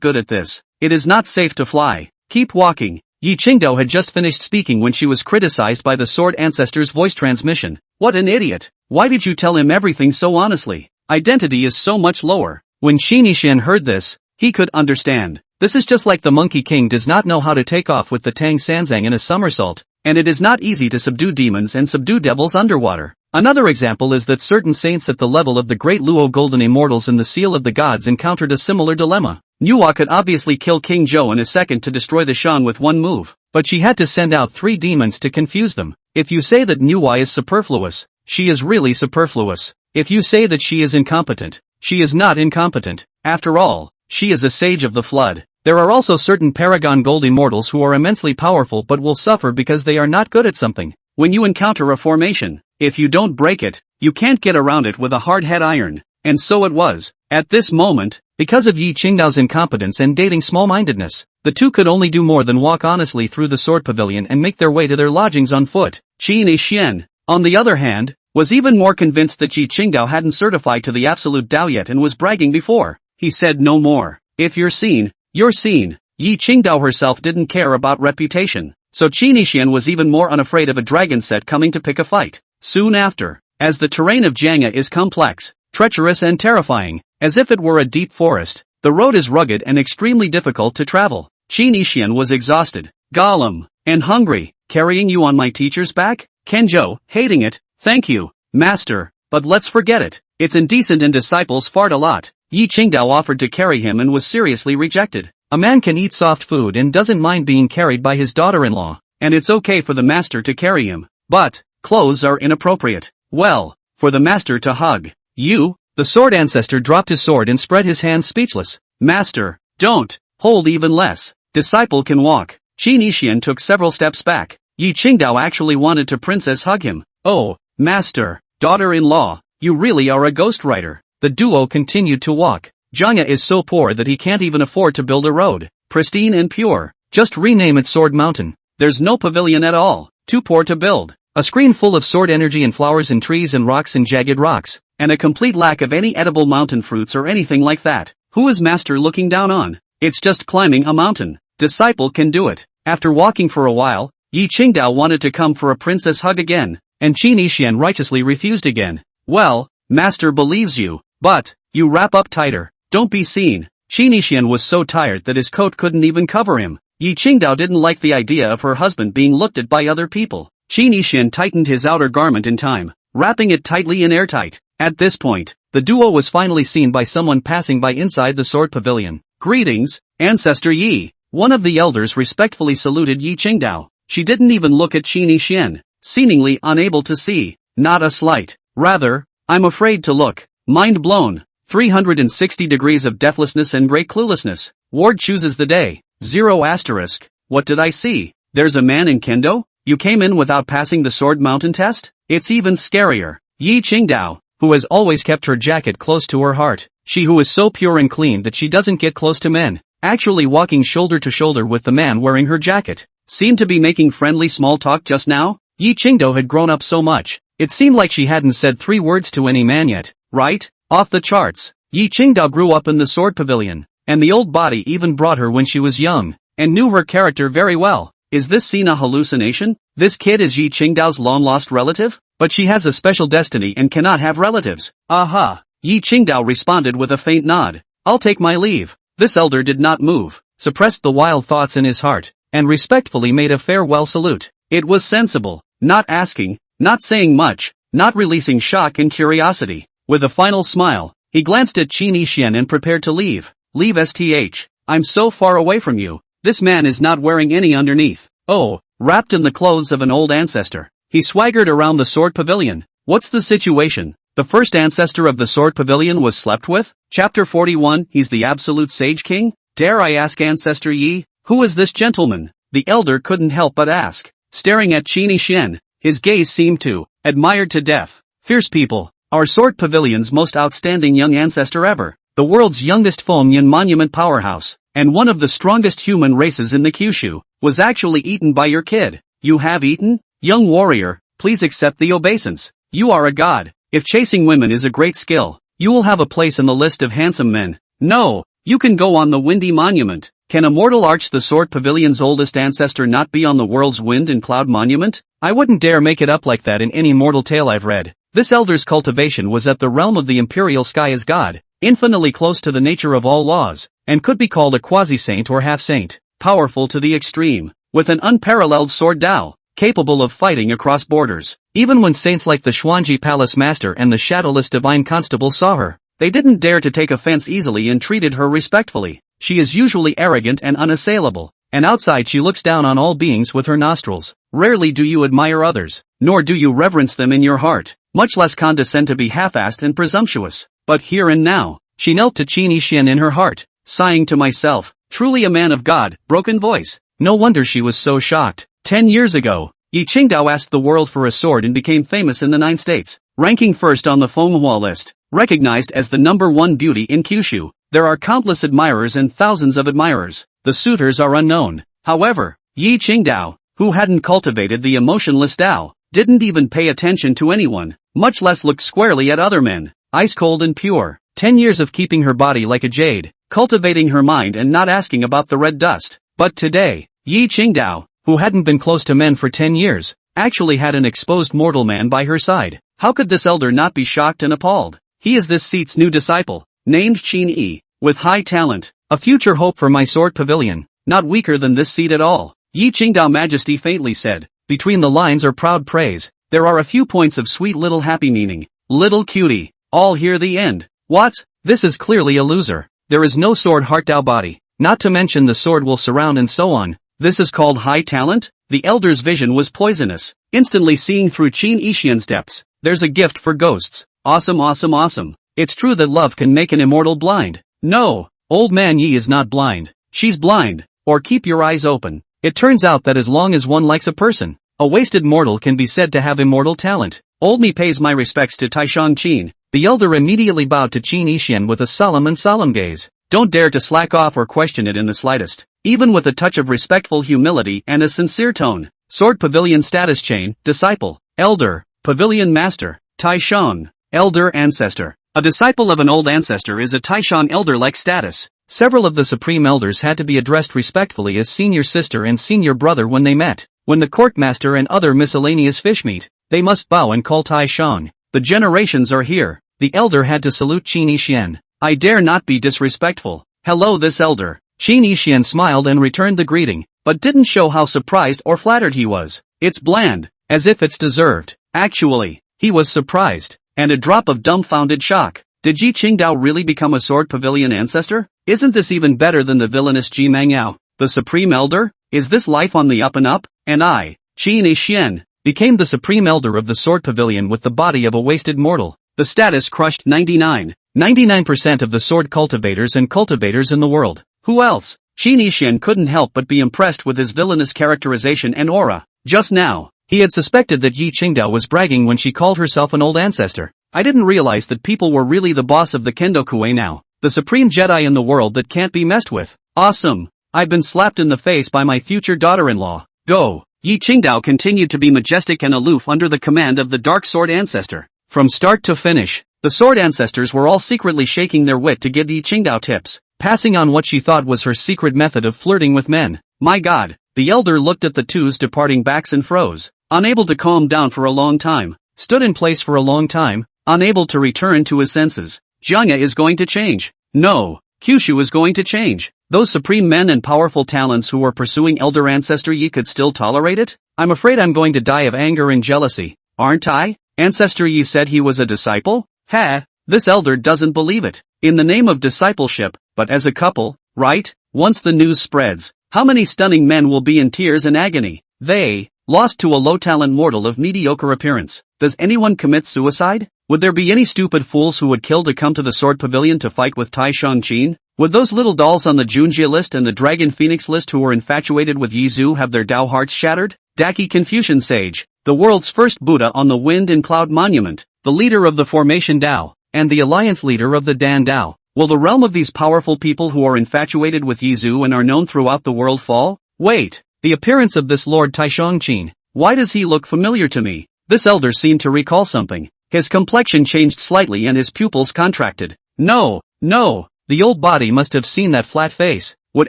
good at this. It is not safe to fly. Keep walking. Yi Qingdao had just finished speaking when she was criticized by the Sword Ancestor's voice transmission. What an idiot. Why did you tell him everything so honestly? Identity is so much lower. When Qin Yixian heard this, he could understand. This is just like the Monkey King does not know how to take off with the Tang Sanzang in a somersault, and it is not easy to subdue demons and subdue devils underwater. Another example is that certain saints at the level of the Great Luo Golden Immortals and the Seal of the Gods encountered a similar dilemma. Nuwa could obviously kill King Zhou in a second to destroy the Shan with one move, but she had to send out 3 demons to confuse them. If you say that Nuwa is superfluous, she is really superfluous. If you say that she is incompetent, she is not incompetent. After all, she is a sage of the flood. There are also certain Paragon Gold Immortals who are immensely powerful but will suffer because they are not good at something. When you encounter a formation, if you don't break it, you can't get around it with a hard head iron. And so it was. At this moment, because of Yi Qingdao's incompetence and dating small-mindedness, the two could only do more than walk honestly through the sword pavilion and make their way to their lodgings on foot. Qin Yixian, on the other hand, was even more convinced that Yi Qingdao hadn't certified to the absolute Dao yet and was bragging before. He said no more. If you're seen, you're seen. Yi Qingdao herself didn't care about reputation, so Qin Yixian was even more unafraid of a dragon set coming to pick a fight. Soon after, as the terrain of Jianghe is complex, treacherous and terrifying, as if it were a deep forest, the road is rugged and extremely difficult to travel. Qin Yixian was exhausted, Gollum, and hungry. Carrying you on my teacher's back? Kenjo, hating it. Thank you, master, but let's forget it. It's indecent and disciples fart a lot. Yi Qingdao offered to carry him and was seriously rejected. A man can eat soft food and doesn't mind being carried by his daughter-in-law, and it's okay for the master to carry him. But, clothes are inappropriate. Well, for the master to hug you? The Sword Ancestor dropped his sword and spread his hands speechless. Master, don't, hold even less. Disciple can walk. Qin Yixian took several steps back. Yi Qingdao actually wanted to princess hug him. Oh, master, daughter-in-law, you really are a ghostwriter. The duo continued to walk. Jianghe is so poor that he can't even afford to build a road. Pristine and pure. Just rename it Sword Mountain. There's no pavilion at all. Too poor to build. A screen full of sword energy and flowers and trees and rocks and jagged rocks. And a complete lack of any edible mountain fruits or anything like that. Who is master looking down on? It's just climbing a mountain. Disciple can do it. After walking for a while, Yi Qingdao wanted to come for a princess hug again, and Qin Yixian righteously refused again. Well, master believes you, but, you wrap up tighter. Don't be seen. Qin Yixian was so tired that his coat couldn't even cover him. Yi Qingdao didn't like the idea of her husband being looked at by other people. Qin Yixian tightened his outer garment in time, wrapping it tightly and airtight. At this point, the duo was finally seen by someone passing by inside the sword pavilion. Greetings, Ancestor Yi. One of the elders respectfully saluted Yi Qingdao. She didn't even look at Qin Yixian, seemingly unable to see. Not a slight. Rather, I'm afraid to look. Mind blown. 360 degrees of deathlessness and great cluelessness. Ward chooses the day. 0 asterisk. What did I see? There's a man in kendo? You came in without passing the sword mountain test? It's even scarier. Yi Qingdao, who has always kept her jacket close to her heart. She who is so pure and clean that she doesn't get close to men. Actually walking shoulder to shoulder with the man wearing her jacket. Seemed to be making friendly small talk just now? Yi Qingdao had grown up so much. It seemed like she hadn't said 3 words to any man yet, right? Off the charts. Yi Qingdao grew up in the sword pavilion, and the old body even brought her when she was young, and knew her character very well. Is this scene a hallucination? This kid is Yi Qingdao's long-lost relative? But she has a special destiny and cannot have relatives. Aha! Yi Qingdao responded with a faint nod. I'll take my leave. This elder did not move, suppressed the wild thoughts in his heart, and respectfully made a farewell salute. It was sensible, not asking, not saying much, not releasing shock and curiosity. With a final smile, he glanced at Qin Yixian and prepared to leave. Leave STH. I'm so far away from you. This man is not wearing any underneath. Oh, wrapped in the clothes of an old ancestor. He swaggered around the sword pavilion. What's the situation? The first ancestor of the sword pavilion was slept with? Chapter 41, he's the absolute sage king? Dare I ask Ancestor Yi, who is this gentleman? The elder couldn't help but ask. Staring at Qin Yixian, his gaze seemed to, admired to death. Fierce people. our Sword Pavilion's most outstanding young ancestor ever, the world's youngest Fomyan monument powerhouse, and one of the strongest human races in the Kyushu, was actually eaten by your kid. You have eaten? Young warrior, please accept the obeisance. You are a god. If chasing women is a great skill, you will have a place in the list of handsome men. No, you can go on the windy monument. Can a mortal arch the Sword Pavilion's oldest ancestor not be on the world's wind and cloud monument? I wouldn't dare make it up like that in any mortal tale I've read. This elder's cultivation was at the realm of the imperial sky as god, infinitely close to the nature of all laws, and could be called a quasi-saint or half-saint, powerful to the extreme, with an unparalleled sword Dao, capable of fighting across borders. Even when saints like the Xuanji Palace Master and the shadowless Divine Constable saw her, they didn't dare to take offense easily and treated her respectfully. She is usually arrogant and unassailable, and outside she looks down on all beings with her nostrils. Rarely do you admire others, nor do you reverence them in your heart, much less condescend to be half-assed and presumptuous. But here and now, she knelt to Qin Yixian in her heart, sighing to myself, truly a man of God, broken voice. No wonder she was so shocked. 10 years ago, Yi Qingdao asked the world for a sword and became famous in the 9 states, ranking first on the manhwa list, recognized as the #1 beauty in Kyushu. There are countless admirers and thousands of admirers. The suitors are unknown. However, Yi Qingdao, who hadn't cultivated the emotionless Dao, didn't even pay attention to anyone, much less look squarely at other men. Ice cold and pure. 10 years of keeping her body like a jade, cultivating her mind and not asking about the red dust. But today, Yi Qingdao, who hadn't been close to men for 10 years, actually had an exposed mortal man by her side. How could this elder not be shocked and appalled? He is this seat's new disciple, named Qin Yi, with high talent, a future hope for my Sword Pavilion, not weaker than this seat at all. Yi Qingdao Majesty faintly said, between the lines or proud praise, there are a few points of sweet little happy meaning. Little cutie, all hear the end. What? This is clearly a loser. There is no sword heart Dao body, not to mention the sword will surround and so on. This is called high talent? The elder's vision was poisonous, instantly seeing through Qin Yixian's depths. There's a gift for ghosts. Awesome, awesome, awesome. It's true that love can make an immortal blind. No, old man Yi is not blind. She's blind. Or keep your eyes open. It turns out that as long as one likes a person, a wasted mortal can be said to have immortal talent. Old me pays my respects to Taishang Qin. The elder immediately bowed to Qin Yixian with a solemn gaze. Don't dare to slack off or question it in the slightest, even with a touch of respectful humility and a sincere tone. Sword Pavilion status chain, disciple, elder, pavilion master, Taishang, elder ancestor. A disciple of an old ancestor is a Taishang elder-like status. Several of the supreme elders had to be addressed respectfully as senior sister and senior brother when they met. When the court master and other miscellaneous fish meet, they must bow and call Taishang. The generations are here. The elder had to salute Qin Yixian. I dare not be disrespectful. Hello this elder. Qin Yixian smiled and returned the greeting, but didn't show how surprised or flattered he was. It's bland, as if it's deserved. Actually, he was surprised, and a drop of dumbfounded shock. Did Yi Qingdao really become a Sword Pavilion ancestor? Isn't this even better than the villainous Ji Mangyao, the supreme elder? Is this life on the up and up? And I, Qin Yixian, became the supreme elder of the Sword Pavilion with the body of a wasted mortal. The status crushed 99% of the sword cultivators and cultivators in the world. Who else? Qin Yixian couldn't help but be impressed with his villainous characterization and aura. Just now, he had suspected that Yi Qingdao was bragging when she called herself an old ancestor. I didn't realize that people were really the boss of the Kendokue now, the supreme Jedi in the world that can't be messed with. Awesome. I've been slapped in the face by my future daughter-in-law. Go. Yi Qingdao continued to be majestic and aloof under the command of the Dark Sword Ancestor. From start to finish, the Sword Ancestors were all secretly shaking their wit to give Yi Qingdao tips, passing on what she thought was her secret method of flirting with men. My God, the elder looked at the two's departing backs and froze, unable to calm down for a long time, stood in place for a long time, unable to return to his senses. Jiangya is going to change. No, Kyushu is going to change. Those supreme men and powerful talents who were pursuing Elder Ancestor Yi could still tolerate it? I'm afraid I'm going to die of anger and jealousy. Aren't I? Ancestor Yi said he was a disciple? Ha! This elder doesn't believe it. In the name of discipleship, but as a couple, right? Once the news spreads, how many stunning men will be in tears and agony? They, lost to a low-talent mortal of mediocre appearance. Does anyone commit suicide? Would there be any stupid fools who would kill to come to the Sword Pavilion to fight with Taishang Qin? Would those little dolls on the Junjie list and the Dragon Phoenix list who were infatuated with Yizu have their Dao hearts shattered? Daki Confucian sage, the world's first Buddha on the Wind and Cloud Monument, the leader of the Formation Dao, and the alliance leader of the Dan Dao. Will the realm of these powerful people who are infatuated with Yizu and are known throughout the world fall? Wait, the appearance of this Lord Taishongqin. Why does he look familiar to me? This elder seemed to recall something. His complexion changed slightly and his pupils contracted. No, the old body must have seen that flat face. Would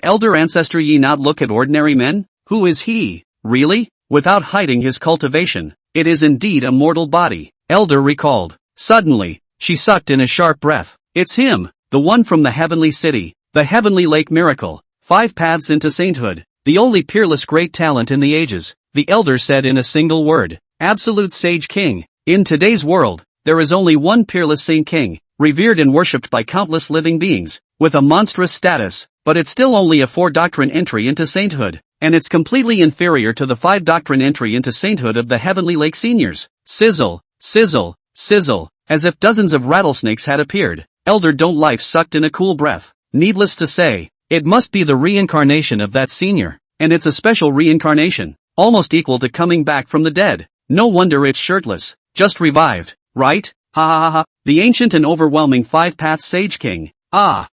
Elder Ancestor Yi not look at ordinary men? Who is he? Really? Without hiding his cultivation, it is indeed a mortal body. Elder recalled. Suddenly, she sucked in a sharp breath. It's him, the one from the heavenly city, the heavenly lake miracle, 5 paths into sainthood, the only peerless great talent in the ages, the elder said in a single word. Absolute Sage King. In today's world, there is only one peerless Saint King, revered and worshipped by countless living beings, with a monstrous status, but it's still only a 4 doctrine entry into sainthood, and it's completely inferior to the 5 doctrine entry into sainthood of the Heavenly Lake Seniors. Sizzle, sizzle, sizzle, as if dozens of rattlesnakes had appeared. Elder Don't Life sucked in a cool breath. Needless to say, it must be the reincarnation of that senior, and it's a special reincarnation, almost equal to coming back from the dead. No wonder it's shirtless, just revived, right? Ha ha ha ha, the ancient and overwhelming 5 paths Sage King.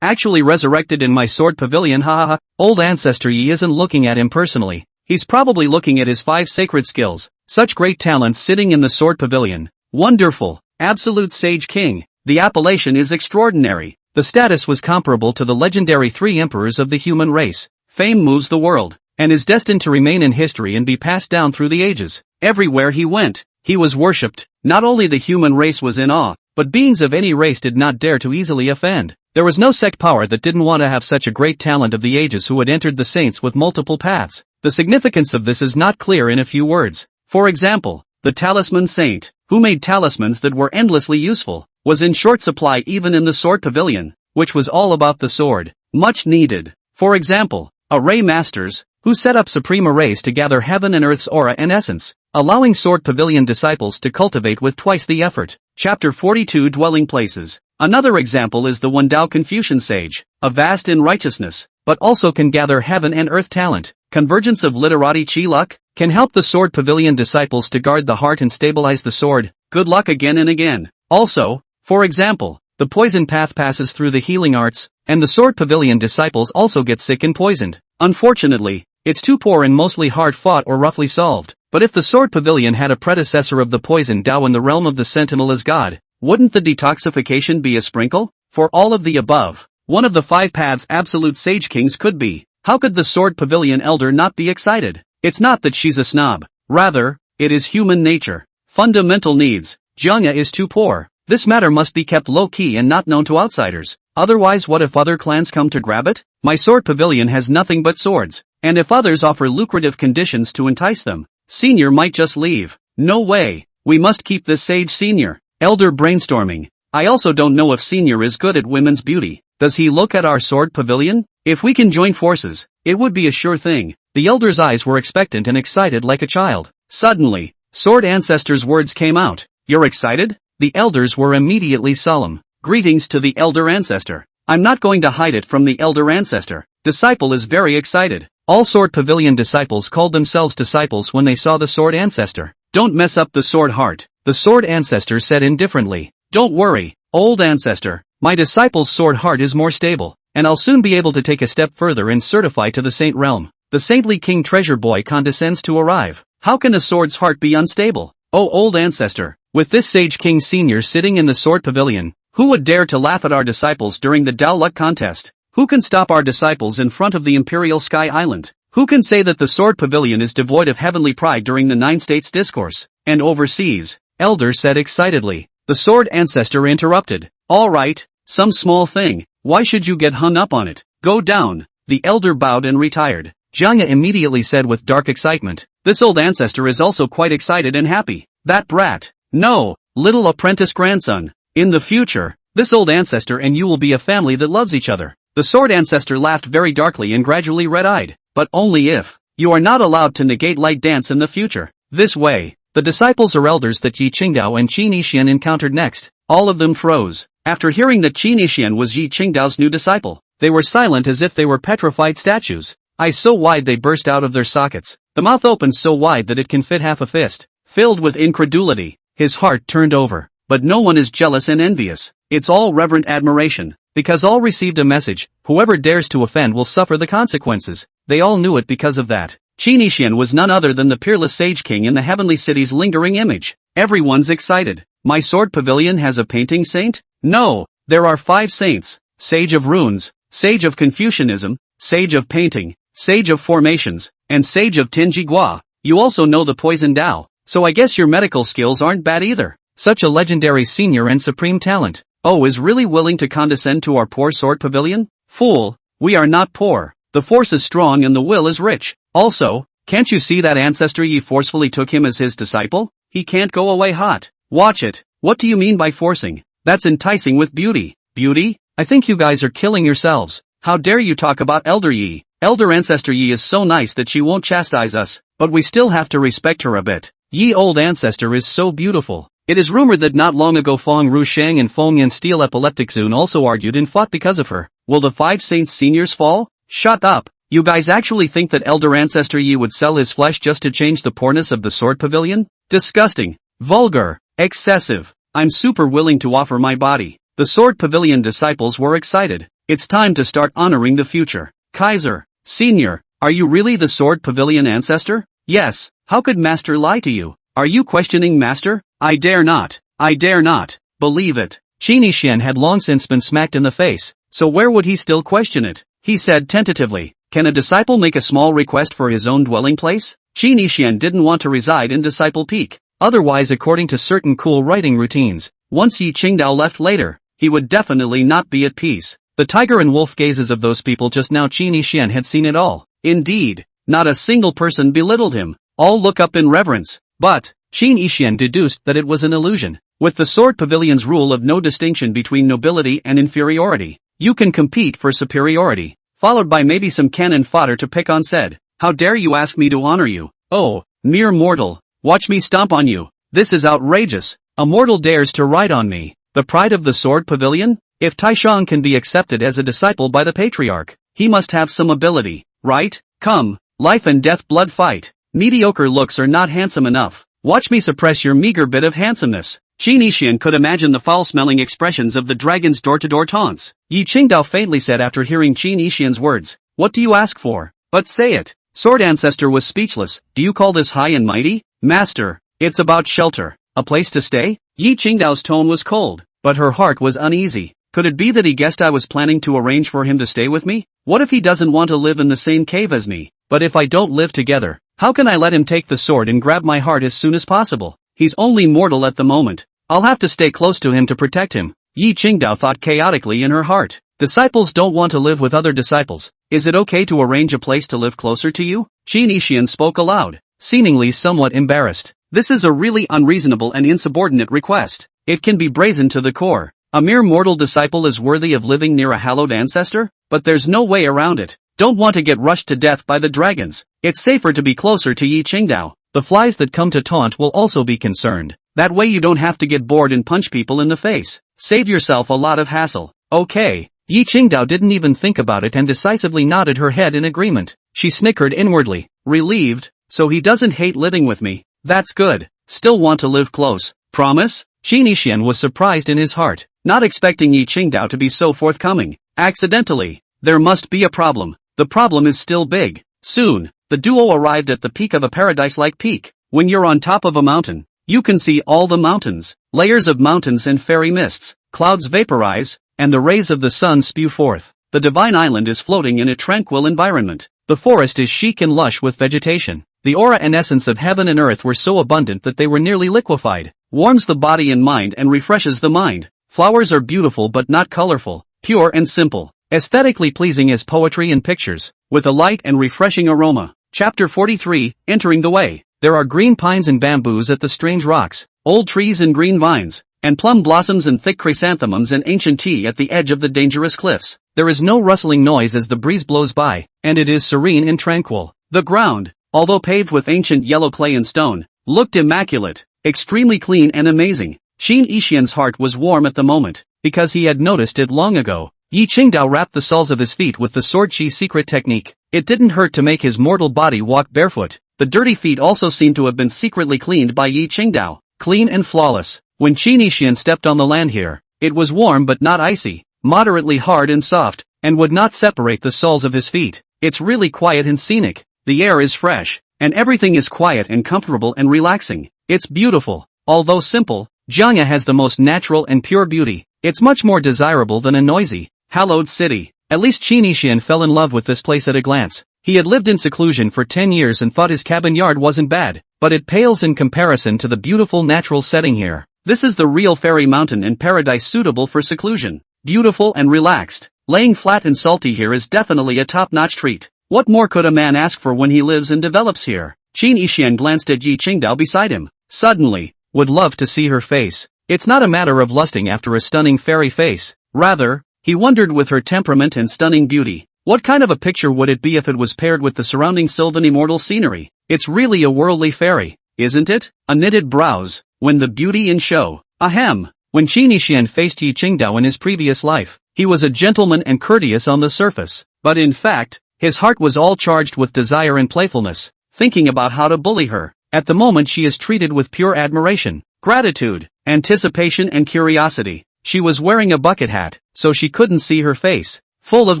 Actually resurrected in my sword pavilion, ha ha ha. Old Ancestor Yi isn't looking at him personally, he's probably looking at his 5 sacred skills, such great talents sitting in the sword pavilion. Wonderful, absolute Sage King, the appellation is extraordinary, the status was comparable to the legendary 3 emperors of the human race. Fame moves the world, and is destined to remain in history and be passed down through the ages. Everywhere he went, he was worshipped. Not only the human race was in awe, but beings of any race did not dare to easily offend. There was no sect power that didn't want to have such a great talent of the ages who had entered the saints with multiple paths. The significance of this is not clear in a few words. For example, the talisman saint, who made talismans that were endlessly useful, was in short supply even in the sword pavilion, which was all about the sword. Much needed. For example, array masters, who set up supreme arrays to gather heaven and earth's aura and essence, allowing sword pavilion disciples to cultivate with twice the effort. Chapter 42 Dwelling Places. Another example is the one Dao Confucian sage, a vast in righteousness, but also can gather heaven and earth talent. Convergence of literati chi luck, can help the sword pavilion disciples to guard the heart and stabilize the sword. Good luck again and again. Also, for example, the poison path passes through the healing arts, and the sword pavilion disciples also get sick and poisoned. Unfortunately, it's too poor and mostly hard-fought or roughly solved. But if the sword pavilion had a predecessor of the poison Dao in the realm of the sentinel as god, wouldn't the detoxification be a sprinkle? For all of the above, one of the 5 paths absolute Sage Kings could be. How could the sword pavilion elder not be excited? It's not that she's a snob. Rather, it is human nature. Fundamental needs. Jiangya is too poor. This matter must be kept low-key and not known to outsiders. Otherwise, what if other clans come to grab it? My sword pavilion has nothing but swords, and if others offer lucrative conditions to entice them, Senior might just leave. No way. We must keep this sage senior. Elder brainstorming. I also don't know if Senior is good at women's beauty. Does he look at our sword pavilion? If we can join forces, it would be a sure thing. The elder's eyes were expectant and excited like a child. Suddenly, Sword Ancestor's words came out. You're excited? The elders were immediately solemn. Greetings to the Elder Ancestor. I'm not going to hide it from the Elder Ancestor. Disciple is very excited. All Sword Pavilion disciples called themselves disciples when they saw the Sword Ancestor. Don't mess up the sword heart, the Sword Ancestor said indifferently. Don't worry, old Ancestor. My disciple's sword heart is more stable, and I'll soon be able to take a step further and certify to the Saint Realm. The saintly King Treasure Boy condescends to arrive. How can a sword's heart be unstable? Oh old Ancestor, with this Sage King Senior sitting in the Sword Pavilion, who would dare to laugh at our disciples during the Dao Luck contest? Who can stop our disciples in front of the Imperial Sky Island? Who can say that the Sword Pavilion is devoid of heavenly pride during the Nine States Discourse? And overseas, Elder said excitedly. The Sword Ancestor interrupted. All right, some small thing. Why should you get hung up on it? Go down. The Elder bowed and retired. Jiangya immediately said with dark excitement. This old Ancestor is also quite excited and happy. That brat. No, little apprentice grandson. In the future, this old Ancestor and you will be a family that loves each other. The Sword Ancestor laughed very darkly and gradually red-eyed. But only if. You are not allowed to negate light dance in the future. This way. The disciples or elders that Yi Qingdao and Qin Yixian encountered next, all of them froze. After hearing that Qin Yixian was Yi Qingdao's new disciple, they were silent as if they were petrified statues. Eyes so wide they burst out of their sockets. The mouth opened so wide that it can fit half a fist. Filled with incredulity, his heart turned over. But no one is jealous and envious. It's all reverent admiration. Because all received a message, whoever dares to offend will suffer the consequences. They all knew it because of that. Qin Yixian was none other than the peerless Sage King in the Heavenly City's lingering image. Everyone's excited. My sword pavilion has a painting saint? No, there are 5 saints. Sage of Runes, Sage of Confucianism, Sage of Painting, Sage of Formations, and Sage of Tinjigua. You also know the Poison Dao, so I guess your medical skills aren't bad either. Such a legendary senior and supreme talent. Oh, is really willing to condescend to our poor sword pavilion? Fool, we are not poor. The force is strong and the will is rich. Also, can't you see that ancestor Yi forcefully took him as his disciple? He can't go away hot. Watch it. What do you mean by forcing? That's enticing with beauty. Beauty? I think you guys are killing yourselves. How dare you talk about Elder Yi? Elder Ancestor Yi is so nice that she won't chastise us, but we still have to respect her a bit. Yi old ancestor is so beautiful. It is rumored that not long ago Feng Rusheng and Feng Yan Steel Epileptic Zun also argued and fought because of her. Will the 5 saints seniors fall? Shut up. You guys actually think that Elder Ancestor Yi would sell his flesh just to change the poorness of the sword pavilion? Disgusting. Vulgar. Excessive. I'm super willing to offer my body. The sword pavilion disciples were excited. It's time to start honoring the future. Kaiser. Senior. Are you really the sword pavilion ancestor? Yes. How could Master lie to you? Are you questioning Master? I dare not. I dare not. Believe it. Qin Yixian had long since been smacked in the face, so where would he still question it? He said tentatively, can a disciple make a small request for his own dwelling place? Qin Yixian didn't want to reside in Disciple Peak. Otherwise, according to certain cool writing routines, once Yi Qingdao left later, he would definitely not be at peace. The tiger and wolf gazes of those people just now, Qin Yixian had seen it all. Indeed, not a single person belittled him. All look up in reverence. But Qin Yixian deduced that it was an illusion. With the sword pavilion's rule of no distinction between nobility and inferiority, you can compete for superiority, followed by maybe some cannon fodder to pick on. Said, how dare you ask me to honor you? Oh, mere mortal, watch me stomp on you. This is outrageous. A mortal dares to ride on me, the pride of the sword pavilion? If Taishang can be accepted as a disciple by the patriarch, he must have some ability, right? Come, life and death blood fight. Mediocre looks are not handsome enough. Watch me suppress your meager bit of handsomeness. Qin Yixian could imagine the foul-smelling expressions of the dragon's door-to-door taunts. Yi Qingdao faintly said after hearing Qin Yixian's words, what do you ask for? But say it. Sword Ancestor was speechless. Do you call this high and mighty? Master, it's about shelter. A place to stay? Yi Qingdao's tone was cold, but her heart was uneasy. Could it be that he guessed I was planning to arrange for him to stay with me? What if he doesn't want to live in the same cave as me? But if I don't live together, how can I let him take the sword and grab my heart as soon as possible? He's only mortal at the moment. I'll have to stay close to him to protect him. Yi Qingdao thought chaotically in her heart. Disciples don't want to live with other disciples. Is it okay to arrange a place to live closer to you? Qin Yixian spoke aloud, seemingly somewhat embarrassed. This is a really unreasonable and insubordinate request. It can be brazen to the core. A mere mortal disciple is worthy of living near a hallowed ancestor? But there's no way around it. Don't want to get rushed to death by the dragons. It's safer to be closer to Yi Qingdao. The flies that come to taunt will also be concerned. That way you don't have to get bored and punch people in the face. Save yourself a lot of hassle. Okay. Yi Qingdao didn't even think about it and decisively nodded her head in agreement. She snickered inwardly, relieved. So he doesn't hate living with me. That's good. Still want to live close. Promise? Qin Yixian was surprised in his heart, not expecting Yi Qingdao to be so forthcoming. Accidentally. There must be a problem. The problem is still big. Soon, the duo arrived at the peak of a paradise-like peak. When you're on top of a mountain, you can see all the mountains, layers of mountains and fairy mists, clouds vaporize, and the rays of the sun spew forth. The divine island is floating in a tranquil environment. The forest is chic and lush with vegetation. The aura and essence of heaven and earth were so abundant that they were nearly liquefied. Warms the body and mind and refreshes the mind. Flowers are beautiful but not colorful, pure and simple. Aesthetically pleasing as poetry and pictures, with a light and refreshing aroma. Chapter 43, Entering the Way. There are green pines and bamboos at the strange rocks, old trees and green vines, and plum blossoms and thick chrysanthemums and ancient tea at the edge of the dangerous cliffs. There is no rustling noise as the breeze blows by, and it is serene and tranquil. The ground, although paved with ancient yellow clay and stone, looked immaculate, extremely clean and amazing. Qin Yixian's heart was warm at the moment, because he had noticed it long ago. Yi Qingdao wrapped the soles of his feet with the sword chi's secret technique. It didn't hurt to make his mortal body walk barefoot. The dirty feet also seem to have been secretly cleaned by Yi Qingdao, clean and flawless. When Qin Yixian stepped on the land here, it was warm but not icy, moderately hard and soft, and would not separate the soles of his feet. It's really quiet and scenic, the air is fresh, and everything is quiet and comfortable and relaxing. It's beautiful. Although simple, Jiangya has the most natural and pure beauty. It's much more desirable than a noisy, hallowed city. At least Qin Yixian fell in love with this place at a glance. He had lived in seclusion for 10 years and thought his cabin yard wasn't bad, but it pales in comparison to the beautiful natural setting here. This is the real fairy mountain and paradise suitable for seclusion. Beautiful and relaxed. Laying flat and salty here is definitely a top-notch treat. What more could a man ask for when he lives and develops here? Qin Yixian glanced at Yi Qingdao beside him. Suddenly, would love to see her face. It's not a matter of lusting after a stunning fairy face. Rather, he wondered with her temperament and stunning beauty. What kind of a picture would it be if it was paired with the surrounding sylvan immortal scenery? It's really a worldly fairy, isn't it? A knitted brows, when the beauty in show. Ahem. When Qin Yixian faced Yi Qingdao in his previous life, he was a gentleman and courteous on the surface. But in fact, his heart was all charged with desire and playfulness, thinking about how to bully her. At the moment she is treated with pure admiration, gratitude, anticipation and curiosity. She was wearing a bucket hat, so she couldn't see her face, full of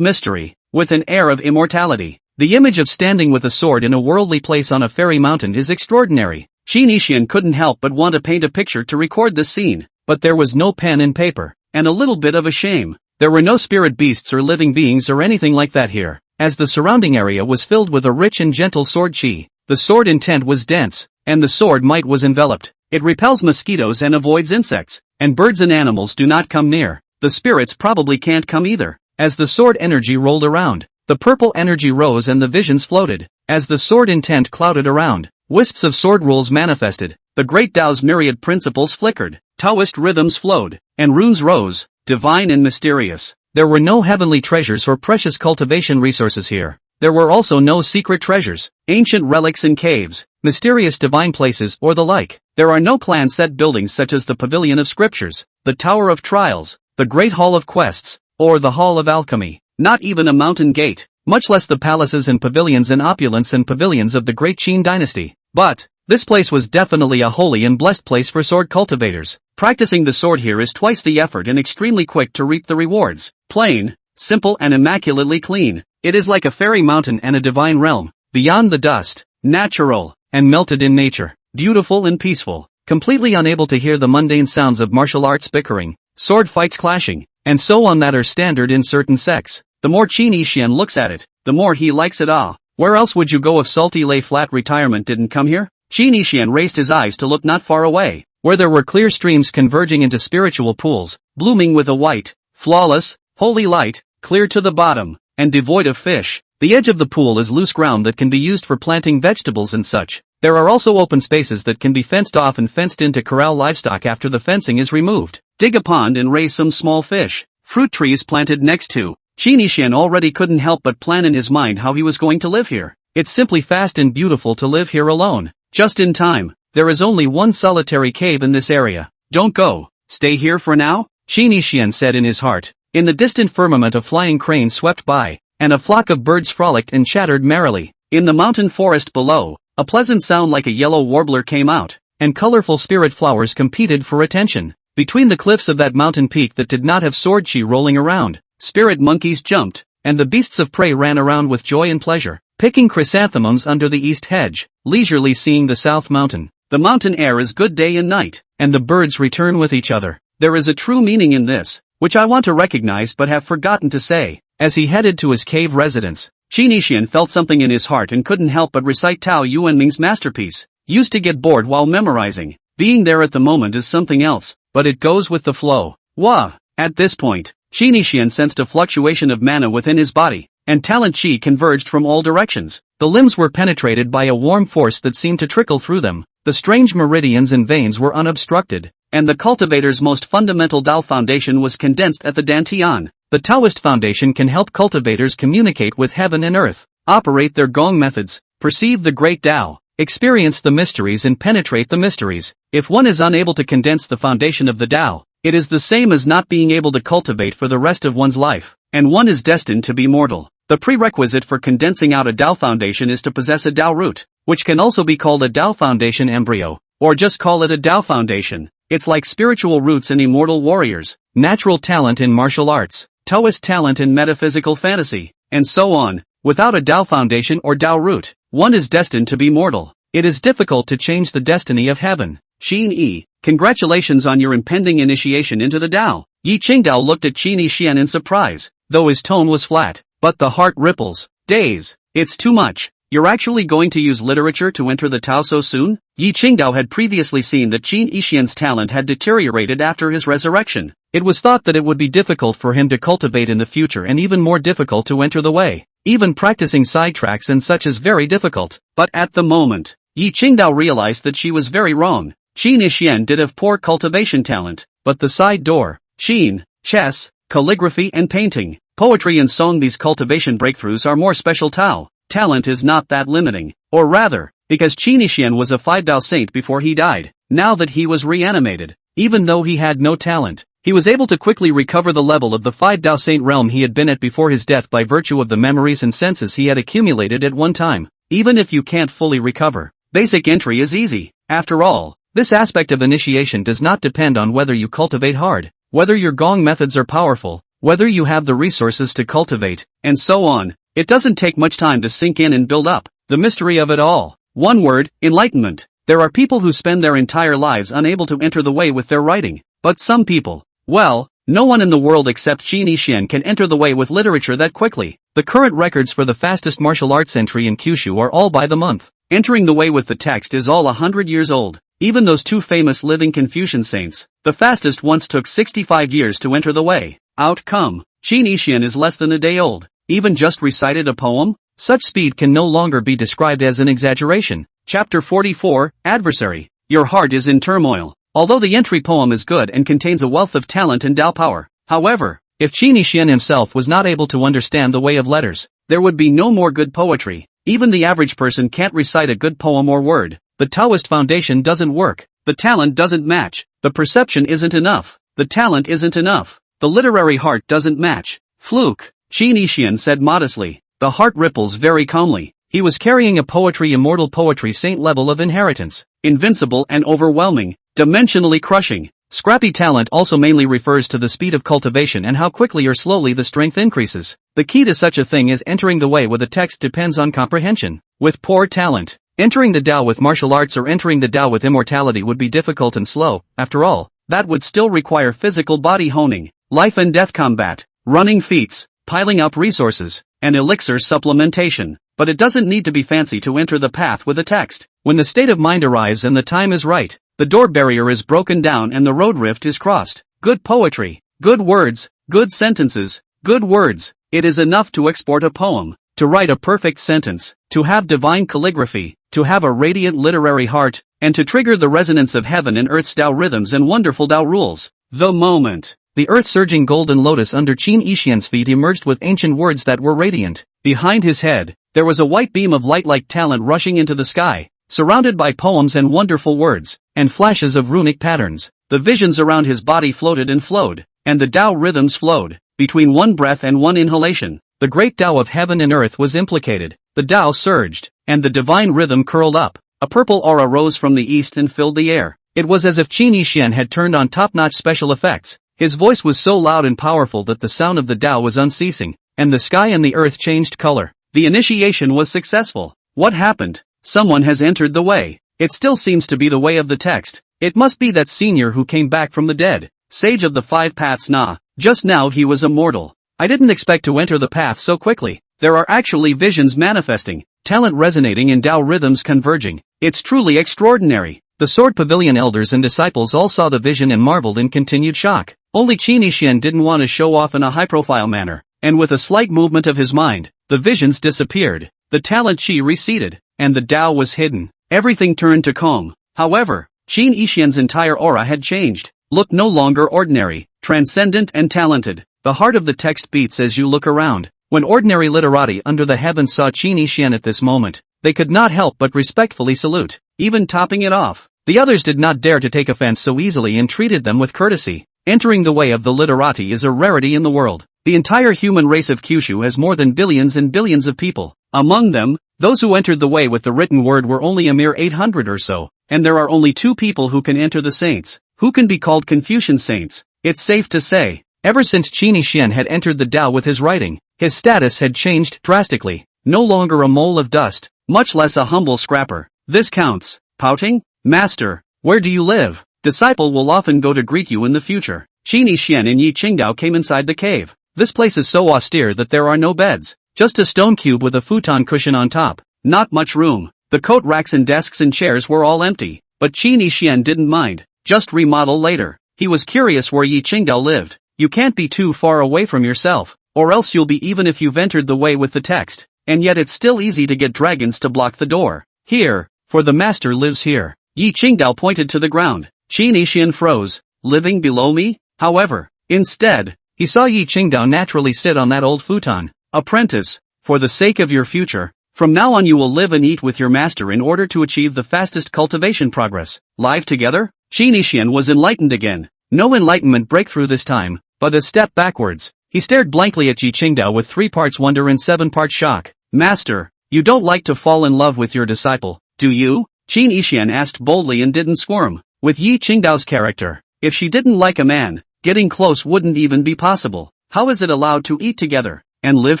mystery, with an air of immortality. The image of standing with a sword in a worldly place on a fairy mountain is extraordinary. Qin Yixian couldn't help but want to paint a picture to record this scene, but there was no pen and paper, and a little bit of a shame. There were no spirit beasts or living beings or anything like that here, as the surrounding area was filled with a rich and gentle sword chi. The sword intent was dense, and the sword might was enveloped. It repels mosquitoes and avoids insects, and birds and animals do not come near. The spirits probably can't come either. As the sword energy rolled around, the purple energy rose and the visions floated. As the sword intent clouded around, wisps of sword rules manifested. The great Tao's myriad principles flickered, Taoist rhythms flowed, and runes rose, divine and mysterious. There were no heavenly treasures or precious cultivation resources here. There were also no secret treasures, ancient relics in caves, mysterious divine places or the like. There are no plan-set buildings such as the Pavilion of Scriptures, the Tower of Trials, the Great Hall of Quests, or the Hall of Alchemy. Not even a mountain gate, much less the palaces and pavilions and opulence and pavilions of the great Qin dynasty. But this place was definitely a holy and blessed place for sword cultivators. Practicing the sword here is twice the effort and extremely quick to reap the rewards. Plain, simple and immaculately clean. It is like a fairy mountain and a divine realm, beyond the dust, natural, and melted in nature, beautiful and peaceful, completely unable to hear the mundane sounds of martial arts bickering, sword fights clashing, and so on that are standard in certain sects. The more Qin Yixian looks at it, the more he likes it. Where else would you go if salty lay-flat retirement didn't come here? Qin Yixian raised his eyes to look not far away, where there were clear streams converging into spiritual pools, blooming with a white, flawless, holy light, clear to the bottom, and devoid of fish. The edge of the pool is loose ground that can be used for planting vegetables and such. There are also open spaces that can be fenced off and fenced in to corral livestock after the fencing is removed. Dig a pond and raise some small fish. Fruit trees planted next to. Qin Yixian already couldn't help but plan in his mind how he was going to live here. It's simply fast and beautiful to live here alone. Just in time. There is only one solitary cave in this area. Don't go. Stay here for now? Qin Yixian said in his heart. In the distant firmament a flying crane swept by, and a flock of birds frolicked and chattered merrily. In the mountain forest below, a pleasant sound like a yellow warbler came out, and colorful spirit flowers competed for attention. Between the cliffs of that mountain peak that did not have sword chi rolling around, spirit monkeys jumped, and the beasts of prey ran around with joy and pleasure, picking chrysanthemums under the east hedge, leisurely seeing the south mountain. The mountain air is good day and night, and the birds return with each other. There is a true meaning in this, which I want to recognize but have forgotten to say. As he headed to his cave residence, Qin Yixian felt something in his heart and couldn't help but recite Tao Yuanming's masterpiece. Used to get bored while memorizing. Being there at the moment is something else, but it goes with the flow. Wah! At this point, Qin Yixian sensed a fluctuation of mana within his body, and talent chi converged from all directions. The limbs were penetrated by a warm force that seemed to trickle through them. The strange meridians and veins were unobstructed, and the cultivator's most fundamental Tao foundation was condensed at the Dantian. The Taoist foundation can help cultivators communicate with heaven and earth, operate their gong methods, perceive the great Tao, experience the mysteries and penetrate the mysteries. If one is unable to condense the foundation of the Tao, it is the same as not being able to cultivate for the rest of one's life, and one is destined to be mortal. The prerequisite for condensing out a Tao foundation is to possess a Tao root. which can also be called a Tao Foundation embryo, or just call it a Tao Foundation. It's like spiritual roots in immortal warriors, natural talent in martial arts, Taoist talent in metaphysical fantasy, and so on. Without a Tao Foundation or Tao root, one is destined to be mortal. It is difficult to change the destiny of heaven. Qin Yi, congratulations on your impending initiation into the Tao. Yi Qingdao looked at Qin Yixian in surprise, though his tone was flat. But the heart ripples. Days. It's too much. You're actually going to use literature to enter the Tao so soon? Yi Qingdao had previously seen that Qin Yixian's talent had deteriorated after his resurrection. It was thought that it would be difficult for him to cultivate in the future and even more difficult to enter the way. Even practicing sidetracks and such is very difficult. But at the moment, Yi Qingdao realized that she was very wrong. Qin Yixian did have poor cultivation talent, but the side door, Qin, chess, calligraphy and painting, poetry and song, these cultivation breakthroughs are more special Tao. Talent is not that limiting. Or rather, because Qin Yixian was a 5 Tao saint before he died, now that he was reanimated, even though he had no talent, he was able to quickly recover the level of the 5 Tao saint realm he had been at before his death by virtue of the memories and senses he had accumulated at one time. Even if you can't fully recover, basic entry is easy. After all, this aspect of initiation does not depend on whether you cultivate hard, whether your gong methods are powerful, whether you have the resources to cultivate, and so on. It doesn't take much time to sink in and build up the mystery of it all. One word, enlightenment. There are people who spend their entire lives unable to enter the way with their writing. But some people, well, no one in the world except Qin Yixian can enter the way with literature that quickly. The current records for the fastest martial arts entry in Kyushu are all by the month. Entering the way with the text is all 100 years old. Even those two famous living Confucian saints, the fastest once took 65 years to enter the way. Outcome, Qin Yixian is less than a day old. Even just recited a poem? Such speed can no longer be described as an exaggeration. Chapter 44, Adversary. Your heart is in turmoil. Although the entry poem is good and contains a wealth of talent and Tao power, however, if Qin Yixian himself was not able to understand the way of letters, there would be no more good poetry. Even the average person can't recite a good poem or word. The Taoist foundation doesn't work. The talent doesn't match. The perception isn't enough. The talent isn't enough. The literary heart doesn't match. Fluke. Qin Yixian said modestly. The heart ripples very calmly. He was carrying a immortal poetry saint level of inheritance. Invincible and overwhelming. Dimensionally crushing. Scrappy talent also mainly refers to the speed of cultivation and how quickly or slowly the strength increases. The key to such a thing as entering the way with a text depends on comprehension. With poor talent, entering the Tao with martial arts or entering the Tao with immortality would be difficult and slow. After all, that would still require physical body honing, life and death combat, running feats, piling up resources, and elixir supplementation. But it doesn't need to be fancy to enter the path with a text. When the state of mind arrives and the time is right, the door barrier is broken down and the road rift is crossed. Good poetry, good words, good sentences, good words. It is enough to export a poem, to write a perfect sentence, to have divine calligraphy, to have a radiant literary heart, and to trigger the resonance of heaven and earth's Tao rhythms and wonderful Tao rules. The moment the earth-surging golden lotus under Qin Yixian's feet emerged with ancient words that were radiant. Behind his head, there was a white beam of light like talent rushing into the sky, surrounded by poems and wonderful words, and flashes of runic patterns. The visions around his body floated and flowed, and the Tao rhythms flowed. Between one breath and one inhalation, the great Tao of heaven and earth was implicated. The Tao surged, and the divine rhythm curled up. A purple aura rose from the east and filled the air. It was as if Qin Yixian had turned on top-notch special effects. His voice was so loud and powerful that the sound of the Tao was unceasing, and the sky and the earth changed color. The initiation was successful. What happened? Someone has entered the way. It still seems to be the way of the text. It must be that senior who came back from the dead. Sage of the 5 paths nah. Just now he was immortal. I didn't expect to enter the path so quickly. There are actually visions manifesting, talent resonating and Tao rhythms converging. It's truly extraordinary. The Sword Pavilion elders and disciples all saw the vision and marveled in continued shock. Only Qin Yixian didn't want to show off in a high-profile manner, and with a slight movement of his mind, the visions disappeared. The talent chi receded, and the Tao was hidden. Everything turned to calm. However, Qin Yixian's entire aura had changed, looked no longer ordinary, transcendent and talented. The heart of the text beats as you look around. When ordinary literati under the heavens saw Qin Yixian at this moment, they could not help but respectfully salute, even topping it off. The others did not dare to take offense so easily and treated them with courtesy. Entering the way of the literati is a rarity in the world. The entire human race of Kyushu has more than billions and billions of people. Among them, those who entered the way with the written word were only a mere 800 or so, and there are only 2 people who can enter the saints, who can be called Confucian saints. It's safe to say, ever since Qin Xian had entered the Tao with his writing, his status had changed drastically. No longer a mole of dust, much less a humble scrapper. This counts. Pouting? Master, where do you live? Disciple will often go to greet you in the future. Qin Xian and Yi Qingdao came inside the cave. This place is so austere that there are no beds. Just a stone cube with a futon cushion on top. Not much room. The coat racks and desks and chairs were all empty. But Qin Xian didn't mind. Just remodel later. He was curious where Yi Qingdao lived. You can't be too far away from yourself, or else you'll be even if you've entered the way with the text. And yet it's still easy to get dragons to block the door. Here, for the master lives here. Yi Qingdao pointed to the ground. Qin Xian froze. Living below me? However, instead, he saw Yi Qingdao naturally sit on that old futon. Apprentice, for the sake of your future, from now on you will live and eat with your master in order to achieve the fastest cultivation progress. Live together? Qin Xian was enlightened again. No enlightenment breakthrough this time, but a step backwards. He stared blankly at Yi Qingdao with 3 parts wonder and 7 parts shock. Master, you don't like to fall in love with your disciple, do you? Qin Xian asked boldly and didn't squirm. With Yi Qingdao's character, if she didn't like a man, getting close wouldn't even be possible. How is it allowed to eat together and live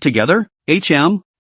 together?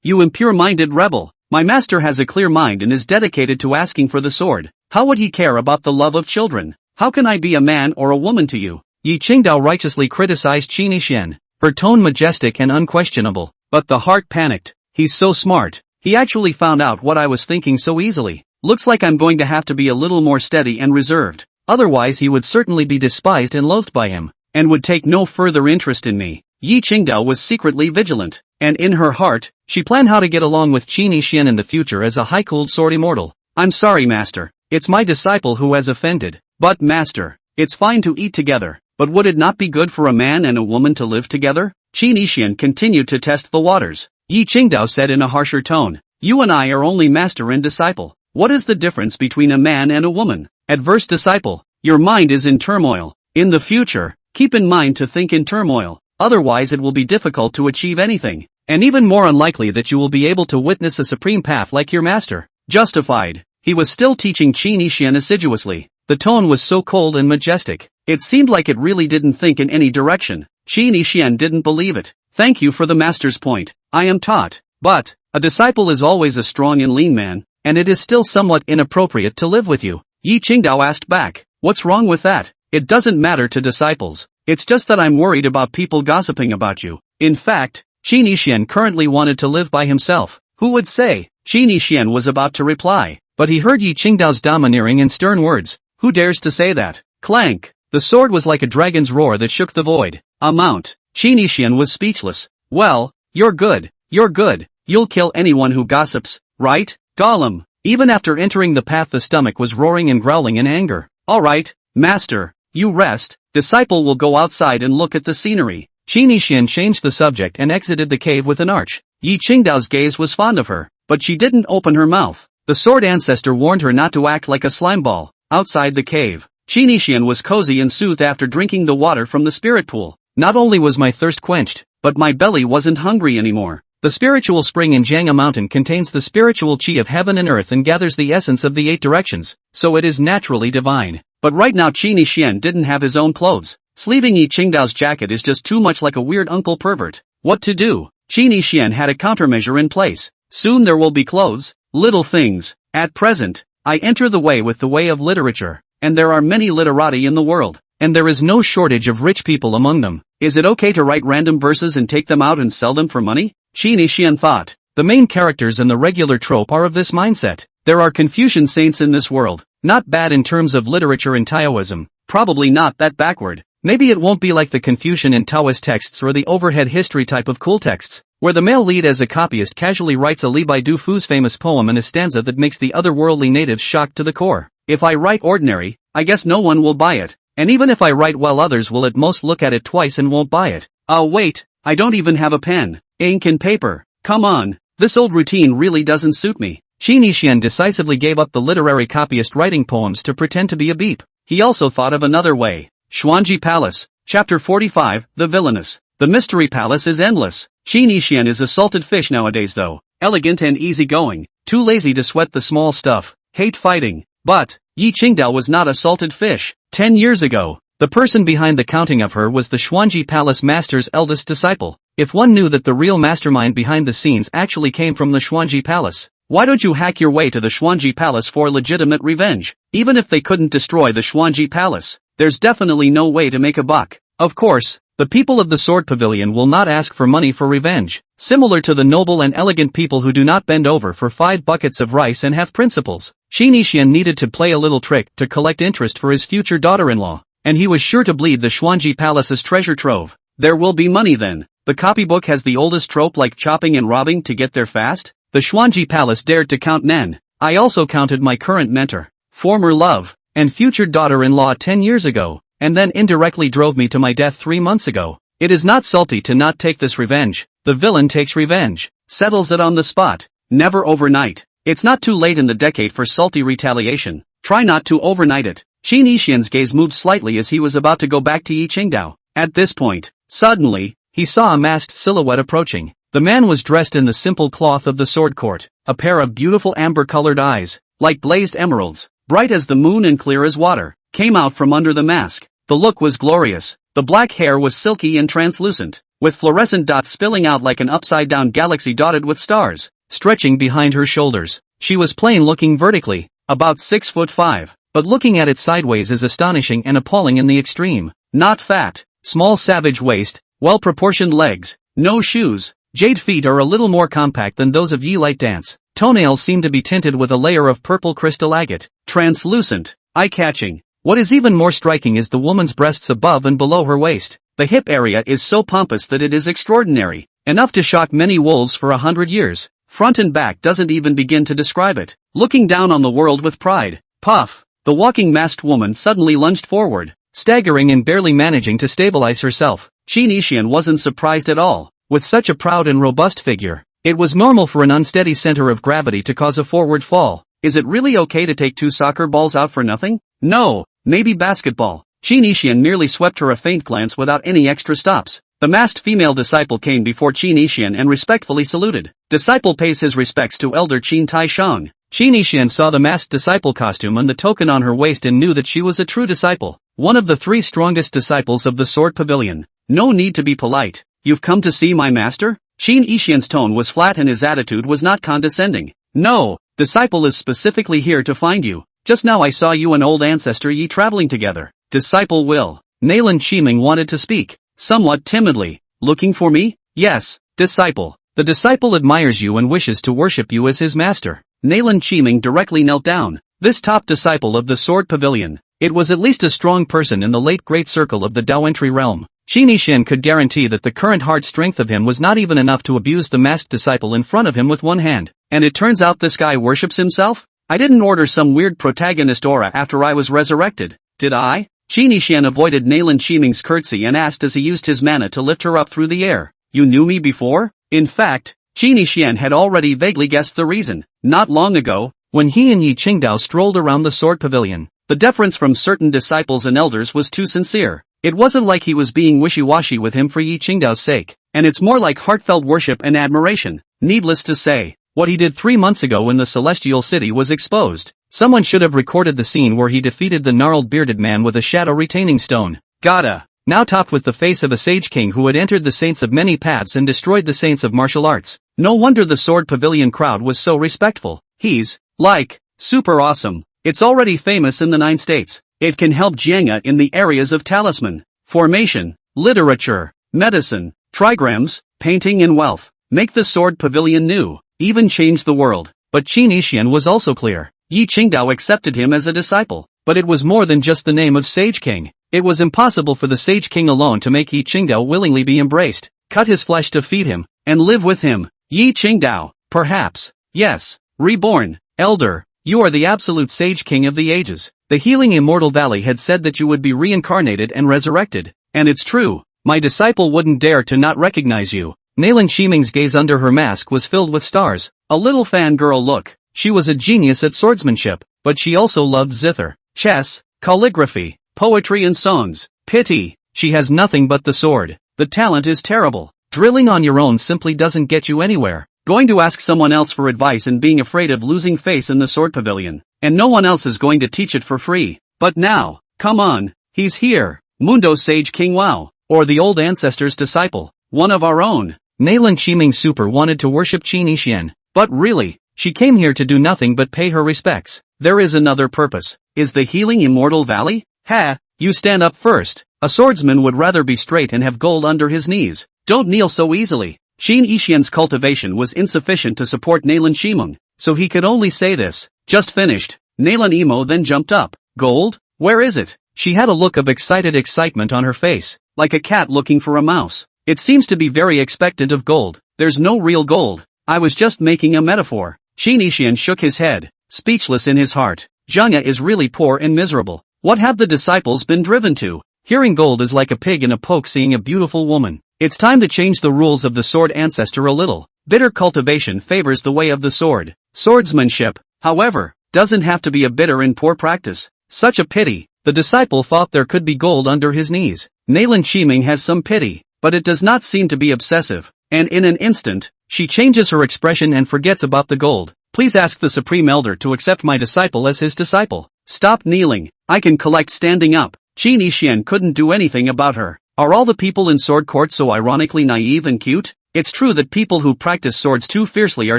You impure-minded rebel. My master has a clear mind and is dedicated to asking for the sword. How would he care about the love of children? How can I be a man or a woman to you? Yi Qingdao righteously criticized Qin Xian, her tone majestic and unquestionable, but the heart panicked. He's so smart. He actually found out what I was thinking so easily. Looks like I'm going to have to be a little more steady and reserved. Otherwise he would certainly be despised and loathed by him, and would take no further interest in me. Yi Qingdao was secretly vigilant, and in her heart, she planned how to get along with Qin Xian in the future as a high-cooled sword immortal. I'm sorry, master. It's my disciple who has offended. But master, it's fine to eat together, but would it not be good for a man and a woman to live together? Qin Xian continued to test the waters. Yi Qingdao said in a harsher tone, you and I are only master and disciple. What is the difference between a man and a woman? Adverse disciple, your mind is in turmoil. In the future, keep in mind to think in turmoil, otherwise it will be difficult to achieve anything, and even more unlikely that you will be able to witness a supreme path like your master. Justified. He was still teaching Qin Xian assiduously. The tone was so cold and majestic, it seemed like it really didn't think in any direction. Qin Xian didn't believe it. Thank you for the master's point. I am taught. But, a disciple is always a strong and lean man, and it is still somewhat inappropriate to live with you. Yi Qingdao asked back, what's wrong with that? It doesn't matter to disciples. It's just that I'm worried about people gossiping about you. In fact, Qin Xian currently wanted to live by himself. Who would say? Qin Xian was about to reply, but he heard Yi Qingdao's domineering and stern words. Who dares to say that? Clank! The sword was like a dragon's roar that shook the void. Amount. Qin Xian was speechless. Well, you're good. You'll kill anyone who gossips, right? Gollum. Even after entering the path the stomach was roaring and growling in anger. Alright, master, you rest. Disciple will go outside and look at the scenery. Qin Xian changed the subject and exited the cave with an arch. Yi Qingdao's gaze was fond of her, but she didn't open her mouth. The Sword Ancestor warned her not to act like a slimeball. Outside the cave, Qin Xian was cozy and soothed after drinking the water from the spirit pool. Not only was my thirst quenched, but my belly wasn't hungry anymore. The spiritual spring in Jiangha Mountain contains the spiritual chi of heaven and earth and gathers the essence of the 8 directions, so it is naturally divine. But right now Qin Xian didn't have his own clothes. Sleeving Yi Qingdao's jacket is just too much like a weird uncle pervert. What to do? Qin Xian had a countermeasure in place. Soon there will be clothes. Little things. At present, I enter the way with the way of literature, and there are many literati in the world, and there is no shortage of rich people among them. Is it okay to write random verses and take them out and sell them for money? Qin Xian thought. The main characters in the regular trope are of this mindset. There are Confucian saints in this world, not bad in terms of literature and Taoism, probably not that backward. Maybe it won't be like the Confucian and Taoist texts or the overhead history type of cool texts, where the male lead as a copyist casually writes a Li Bai Du Fu's famous poem in a stanza that makes the otherworldly natives shocked to the core. If I write ordinary, I guess no one will buy it, and even if I write well others will at most look at it twice and won't buy it. Oh wait, I don't even have a pen, ink and paper. Come on, this old routine really doesn't suit me. Qin Xian decisively gave up the literary copyist writing poems to pretend to be a beep. He also thought of another way. Xuanji Palace, Chapter 45, The Villainess. The Mystery Palace is endless. Qin Xian is a salted fish nowadays though. elegant and easygoing, too lazy to sweat the small stuff, hate fighting. But Yi Qingdao was not a salted fish. 10 years ago, the person behind the counting of her was the Xuanji Palace Master's eldest disciple. If one knew that the real mastermind behind the scenes actually came from the Xuanji Palace, why don't you hack your way to the Xuanji Palace for legitimate revenge? Even if they couldn't destroy the Xuanji Palace, there's definitely no way to make a buck. Of course, the people of the Sword Pavilion will not ask for money for revenge. Similar to the noble and elegant people who do not bend over for 5 buckets of rice and have principles, Qin Yixian needed to play a little trick to collect interest for his future daughter-in-law, and he was sure to bleed the Xuanji Palace's treasure trove. There will be money then. The copybook has the oldest trope like chopping and robbing to get there fast. The Xuanji Palace dared to count Nen. I also counted my current mentor, former love, and future daughter-in-law 10 years ago, and then indirectly drove me to my death 3 months ago. It is not salty to not take this revenge. The villain takes revenge, settles it on the spot, never overnight. It's not too late in the decade for salty retaliation. Try not to overnight it. Qin Yixian's gaze moved slightly as he was about to go back to Yi Qingdao. At this point, suddenly, he saw a masked silhouette approaching. The man was dressed in the simple cloth of the sword court, a pair of beautiful amber-colored eyes, like glazed emeralds, bright as the moon and clear as water, came out from under the mask. The look was glorious. The black hair was silky and translucent, with fluorescent dots spilling out like an upside-down galaxy dotted with stars, stretching behind her shoulders. She was plain looking vertically, about 6'5", but looking at it sideways is astonishing and appalling in the extreme. Not fat, small savage waist, well-proportioned legs, no shoes. Jade feet are a little more compact than those of Yi Light Dance. Toenails seem to be tinted with a layer of purple crystal agate, translucent, eye-catching. What is even more striking is the woman's breasts above and below her waist. The hip area is so pompous that it is extraordinary, enough to shock many wolves for 100 years. Front and back doesn't even begin to describe it. Looking down on the world with pride, puff, the walking masked woman suddenly lunged forward, staggering and barely managing to stabilize herself. Qin Yixian wasn't surprised at all. With such a proud and robust figure, it was normal for an unsteady center of gravity to cause a forward fall. Is it really okay to take 2 soccer balls out for nothing? No, maybe basketball. Qin Yixian merely swept her a faint glance without any extra stops. The masked female disciple came before Qin Yixian and respectfully saluted. Disciple pays his respects to Elder Qin Taishang. Qin Yixian saw the masked disciple costume and the token on her waist and knew that she was a true disciple, one of the 3 strongest disciples of the Sword Pavilion. No need to be polite. You've come to see my master? Qin Yixian's tone was flat and his attitude was not condescending. No, disciple is specifically here to find you. Just now I saw you and old ancestor Yi traveling together. Disciple will. Nalan Qiming wanted to speak, somewhat timidly. Looking for me? Yes, disciple. The disciple admires you and wishes to worship you as his master. Nalan Qiming directly knelt down. This top disciple of the Sword Pavilion. It was at least a strong person in the late great circle of the Daoentry realm. Qin Yixian could guarantee that the current hard strength of him was not even enough to abuse the masked disciple in front of him with one hand. And it turns out this guy worships himself? I didn't order some weird protagonist aura after I was resurrected, did I? Qin Yixian avoided Nalan Qiming's curtsy and asked as he used his mana to lift her up through the air. You knew me before? In fact, Qin Yixian had already vaguely guessed the reason. Not long ago, when he and Yi Qingdao strolled around the Sword Pavilion, the deference from certain disciples and elders was too sincere. It wasn't like he was being wishy-washy with him for Yi Qingdao's sake, and it's more like heartfelt worship and admiration. Needless to say, what he did 3 months ago in the Celestial City was exposed. Someone should have recorded the scene where he defeated the gnarled bearded man with a shadow retaining stone. Gotta. Now topped with the face of a sage king who had entered the saints of many paths and destroyed the saints of martial arts. No wonder the Sword Pavilion crowd was so respectful. He's, like, super awesome. It's already famous in the 9 states. It can help Jianga in the areas of talisman, formation, literature, medicine, trigrams, painting and wealth. Make the Sword Pavilion new, even change the world. But Qin Yixian was also clear. Yi Qingdao accepted him as a disciple, but it was more than just the name of Sage King. It was impossible for the Sage King alone to make Yi Qingdao willingly be embraced, cut his flesh to feed him, and live with him. Yi Qingdao, perhaps, yes, reborn, elder, you are the absolute Sage King of the ages. The healing Immortal Valley had said that you would be reincarnated and resurrected, and it's true, my disciple wouldn't dare to not recognize you. Nalan Qiming's gaze under her mask was filled with stars, a little fangirl look. She was a genius at swordsmanship, but she also loved zither, chess, calligraphy, poetry and songs. Pity, she has nothing but the sword. The talent is terrible. Drilling on your own simply doesn't get you anywhere. Going to ask someone else for advice and being afraid of losing face in the sword pavilion. And no one else is going to teach it for free. But now, come on, he's here. Mundo Sage King Wao. Or the old ancestor's disciple. One of our own. Nalan Shiming Super wanted to worship Qin Yixian. But really, she came here to do nothing but pay her respects. There is another purpose. Is the healing Immortal Valley? Ha, you stand up first. A swordsman would rather be straight and have gold under his knees. Don't kneel so easily. Qin Yixian's cultivation was insufficient to support Nalan Shiming, so he could only say this. Just finished. Nalan Emo then jumped up. Gold? Where is it? She had a look of excitement on her face, like a cat looking for a mouse. It seems to be very expectant of gold. There's no real gold. I was just making a metaphor. Qin Yixian shook his head, speechless in his heart. Zhenya is really poor and miserable. What have the disciples been driven to? Hearing gold is like a pig in a poke seeing a beautiful woman. It's time to change the rules of the Sword Ancestor a little. Bitter cultivation favors the way of the sword. Swordsmanship, however, doesn't have to be a bitter and poor practice. Such a pity. The disciple thought there could be gold under his knees. Nalan Shiming has some pity, but it does not seem to be obsessive. And in an instant, she changes her expression and forgets about the gold. Please ask the Supreme Elder to accept my disciple as his disciple. Stop kneeling. I can collect standing up. Qin Yixian couldn't do anything about her. Are all the people in Sword Court so ironically naive and cute? It's true that people who practice swords too fiercely are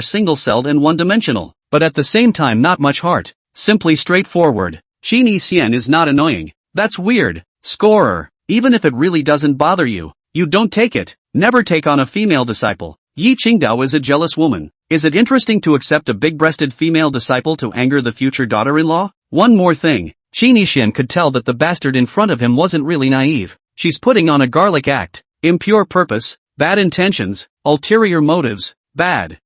single-celled and one-dimensional, but at the same time not much heart. Simply straightforward. Qin Yixian is not annoying. That's weird. Scorer. Even if it really doesn't bother you, you don't take it. Never take on a female disciple. Yi Qingdao is a jealous woman. Is it interesting to accept a big-breasted female disciple to anger the future daughter-in-law? One more thing. Qin Yixian could tell that the bastard in front of him wasn't really naive. She's putting on a garlic act. Impure purpose, bad intentions, ulterior motives, bad.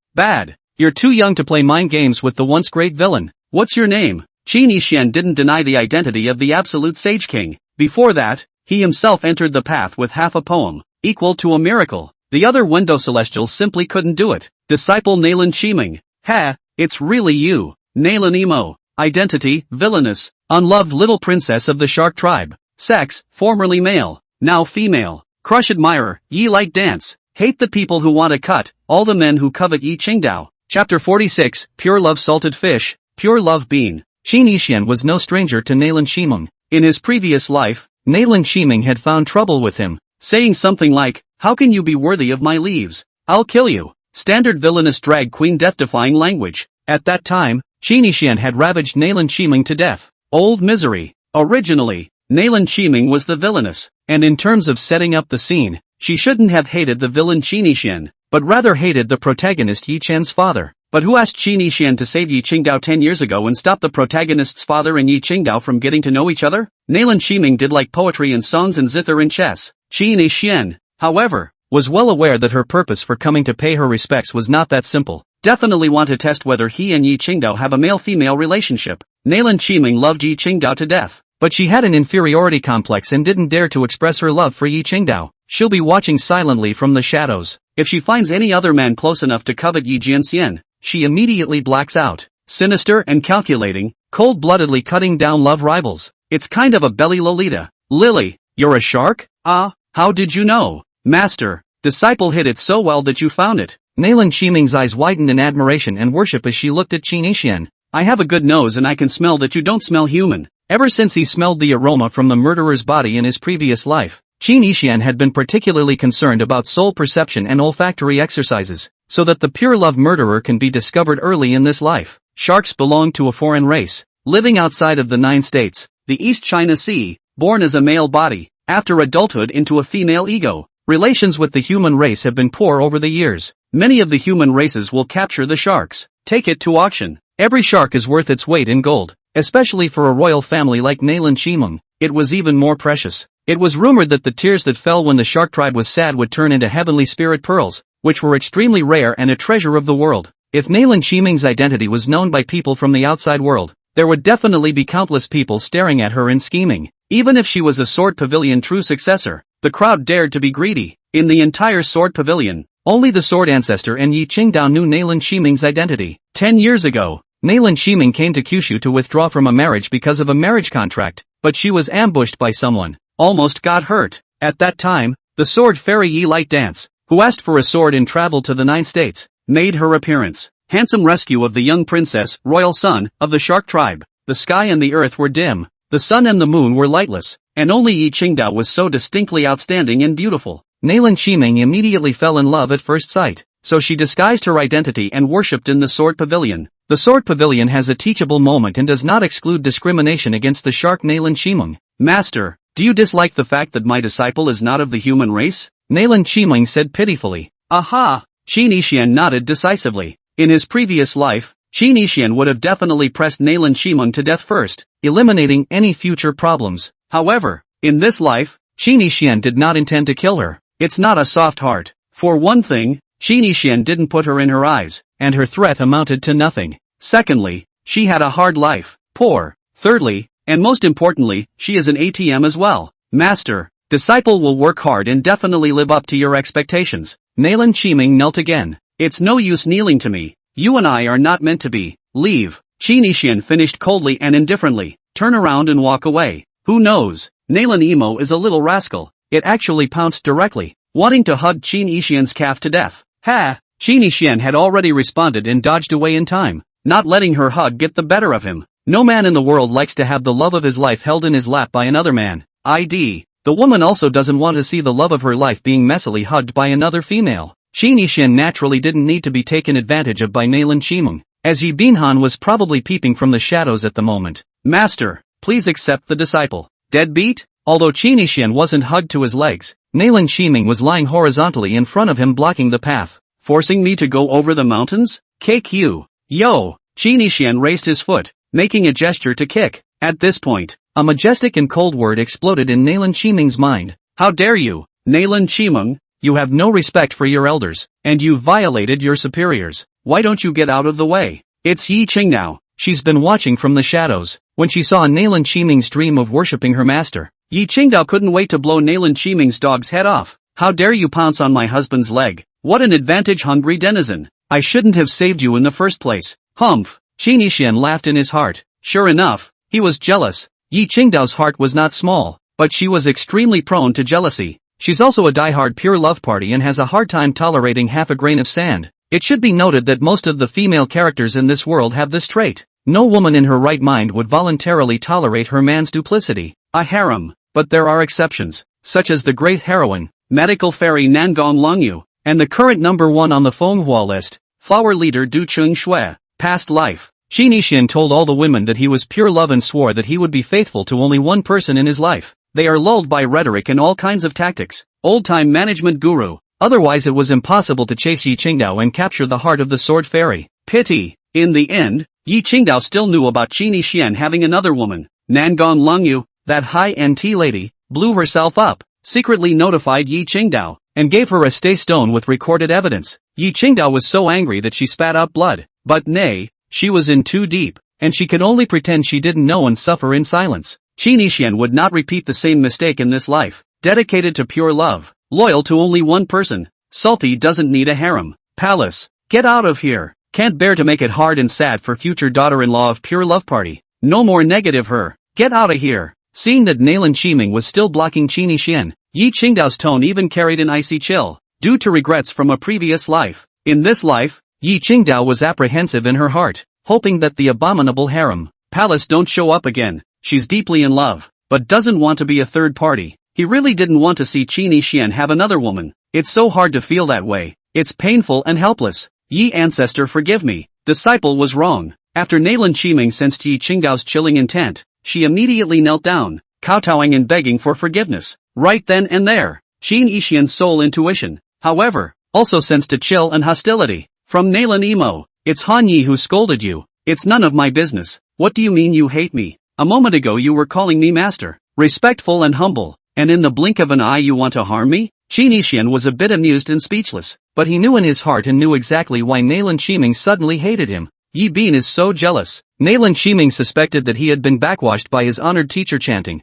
You're too young to play mind games with the once great villain. What's your name? Qin Yixian didn't deny the identity of the absolute Sage King. Before that, he himself entered the path with half a poem, equal to a miracle. The other Wendo Celestials simply couldn't do it. Disciple Nalan Shiming. Ha, it's really you. Nalan Emo. Identity, villainess, unloved little princess of the shark tribe. Sex, formerly male, now female. Crush admirer, Yi Light Dance. Hate the people who want to cut, all the men who covet Yi Qingdao. Chapter 46, Pure Love Salted Fish, Pure Love Bean. Qin Yixian was no stranger to Nalan Shiming. In his previous life, Nalan Shiming had found trouble with him, saying something like, how can you be worthy of my leaves? I'll kill you. Standard villainous drag queen death-defying language. At that time, Qin Yixian had ravaged Nalan Shiming to death. Old misery. Originally, Nalan Shiming was the villainess, and in terms of setting up the scene, she shouldn't have hated the villain Qin Yixian, but rather hated the protagonist Yi Chen's father. But who asked Qin Yixian to save Yi Qingdao 10 years ago and stop the protagonist's father and Yi Qingdao from getting to know each other? Nalan Shiming did like poetry and songs and zither and chess. Qin Yixian, however, was well aware that her purpose for coming to pay her respects was not that simple. Definitely want to test whether he and Yi Qingdao have a male-female relationship. Nalan Shiming loved Yi Qingdao to death, but she had an inferiority complex and didn't dare to express her love for Yi Qingdao. She'll be watching silently from the shadows. If she finds any other man close enough to covet Yi Jianxian, she immediately blacks out. Sinister and calculating, cold-bloodedly cutting down love rivals. It's kind of a belly Lolita. Lily, you're a shark? Ah, how did you know? Master, disciple hid it so well that you found it. Nalan Shiming's eyes widened in admiration and worship as she looked at Qin Yixian. I have a good nose and I can smell that you don't smell human. Ever since he smelled the aroma from the murderer's body in his previous life, Qin Yixian had been particularly concerned about soul perception and olfactory exercises, so that the pure love murderer can be discovered early in this life. Sharks belong to a foreign race, living outside of the 9 states, the East China Sea, born as a male body, after adulthood into a female ego. Relations with the human race have been poor over the years. Many of the human races will capture the sharks, take it to auction. Every shark is worth its weight in gold, especially for a royal family like Nalan Shiming. It was even more precious. It was rumored that the tears that fell when the shark tribe was sad would turn into heavenly spirit pearls, which were extremely rare and a treasure of the world. If Nalan Shiming's identity was known by people from the outside world, there would definitely be countless people staring at her and scheming. Even if she was a Sword Pavilion true successor, the crowd dared to be greedy. In the entire Sword Pavilion, only the Sword Ancestor and Yi Qingdao knew Nalan Shiming's identity. 10 years ago, Nalan Shiming came to Kyushu to withdraw from a marriage because of a marriage contract, but she was ambushed by someone. Almost got hurt. At that time, the Sword Fairy Yi Light Dance, who asked for a sword and traveled to the 9 states, made her appearance. Handsome rescue of the young princess, royal son, of the shark tribe. The sky and the earth were dim, the sun and the moon were lightless, and only Yi Qingdao was so distinctly outstanding and beautiful. Nalan Shiming immediately fell in love at first sight, so she disguised her identity and worshipped in the Sword Pavilion. The Sword Pavilion has a teachable moment and does not exclude discrimination against the shark Nalan Shiming. Master, do you dislike the fact that my disciple is not of the human race? Nalan Shiming said pitifully. Aha! Qin Yixian nodded decisively. In his previous life, Qin Yixian would have definitely pressed Nalan Shiming to death first, eliminating any future problems. However, in this life, Qin Yixian did not intend to kill her. It's not a soft heart. For one thing, Qin Yixian didn't put her in her eyes, and her threat amounted to nothing. Secondly, she had a hard life, poor. Thirdly, and most importantly, she is an ATM as well. Master, disciple will work hard and definitely live up to your expectations. Nalan Shiming knelt again. It's no use kneeling to me. You and I are not meant to be. Leave. Qin Yixian finished coldly and indifferently. Turn around and walk away. Who knows? Nalan Emo is a little rascal. It actually pounced directly, wanting to hug Qin Yixian's calf to death. Ha! Qin Yixian had already responded and dodged away in time, not letting her hug get the better of him. No man in the world likes to have the love of his life held in his lap by another man. The woman also doesn't want to see the love of her life being messily hugged by another female. Qin Yixian naturally didn't need to be taken advantage of by Nalan Shiming, as Yi Binhan was probably peeping from the shadows at the moment. Master, please accept the disciple. Deadbeat? Although Qin Yixian wasn't hugged to his legs, Nalan Shiming was lying horizontally in front of him blocking the path. Forcing me to go over the mountains? KQ. Yo! Qin Yixian raised his foot, making a gesture to kick. At this point, a majestic and cold word exploded in Nalan Shiming's mind. How dare you, Nalan Shiming? You have no respect for your elders, and you violated your superiors. Why don't you get out of the way? It's Yi Qingdao. She's been watching from the shadows. When she saw Nalan Shiming's dream of worshipping her master, Yi Qingdao couldn't wait to blow Nalan Shiming's dog's head off. How dare you pounce on my husband's leg? What an advantage-hungry denizen. I shouldn't have saved you in the first place. Humph. Qin Yixian laughed in his heart. Sure enough, he was jealous. Yi Qingdao's heart was not small, but she was extremely prone to jealousy. She's also a diehard pure love party and has a hard time tolerating half a grain of sand. It should be noted that most of the female characters in this world have this trait. No woman in her right mind would voluntarily tolerate her man's duplicity. A harem. But there are exceptions, such as the great heroine, medical fairy Nangong Longyu, and the current #1 on the Fenghua list, flower leader Du Chung Shui. Past life. Qin Yixian told all the women that he was pure love and swore that he would be faithful to only one person in his life. They are lulled by rhetoric and all kinds of tactics. Old-time management guru. Otherwise it was impossible to chase Yi Qingdao and capture the heart of the Sword Fairy. Pity. In the end, Yi Qingdao still knew about Qin Yixian having another woman. Nangong Longyu, that high-end tea lady, blew herself up, secretly notified Yi Qingdao, and gave her a stay stone with recorded evidence. Yi Qingdao was so angry that she spat out blood. But nay, she was in too deep, and she could only pretend she didn't know and suffer in silence. Qin Yixian would not repeat the same mistake in this life. Dedicated to pure love, loyal to only one person. Salty doesn't need a harem. Palace. Get out of here. Can't bear to make it hard and sad for future daughter-in-law of pure love party. No more negative her. Get out of here. Seeing that Nalan Shiming was still blocking Qin Yixian, Yi Qingdao's tone even carried an icy chill, due to regrets from a previous life. In this life, Yi Qingdao was apprehensive in her heart, hoping that the abominable harem, palace don't show up again. She's deeply in love, but doesn't want to be a third party. He really didn't want to see Qin Yixian have another woman. It's so hard to feel that way. It's painful and helpless. Yi Ancestor, forgive me. Disciple was wrong. After Nalan Shiming sensed Yi Qingdao's chilling intent, she immediately knelt down, kowtowing and begging for forgiveness. Right then and there, Qin Yixian's soul intuition, however, also sensed a chill and hostility. From Nalan Emo, it's Han Yi who scolded you. It's none of my business. What do you mean you hate me? A moment ago you were calling me master, respectful and humble, and in the blink of an eye you want to harm me? Qin Yixian was a bit amused and speechless, but he knew in his heart and knew exactly why Nalan Shiming suddenly hated him. Yi Bin is so jealous. Nalan Shiming suspected that he had been backwashed by his honored teacher chanting,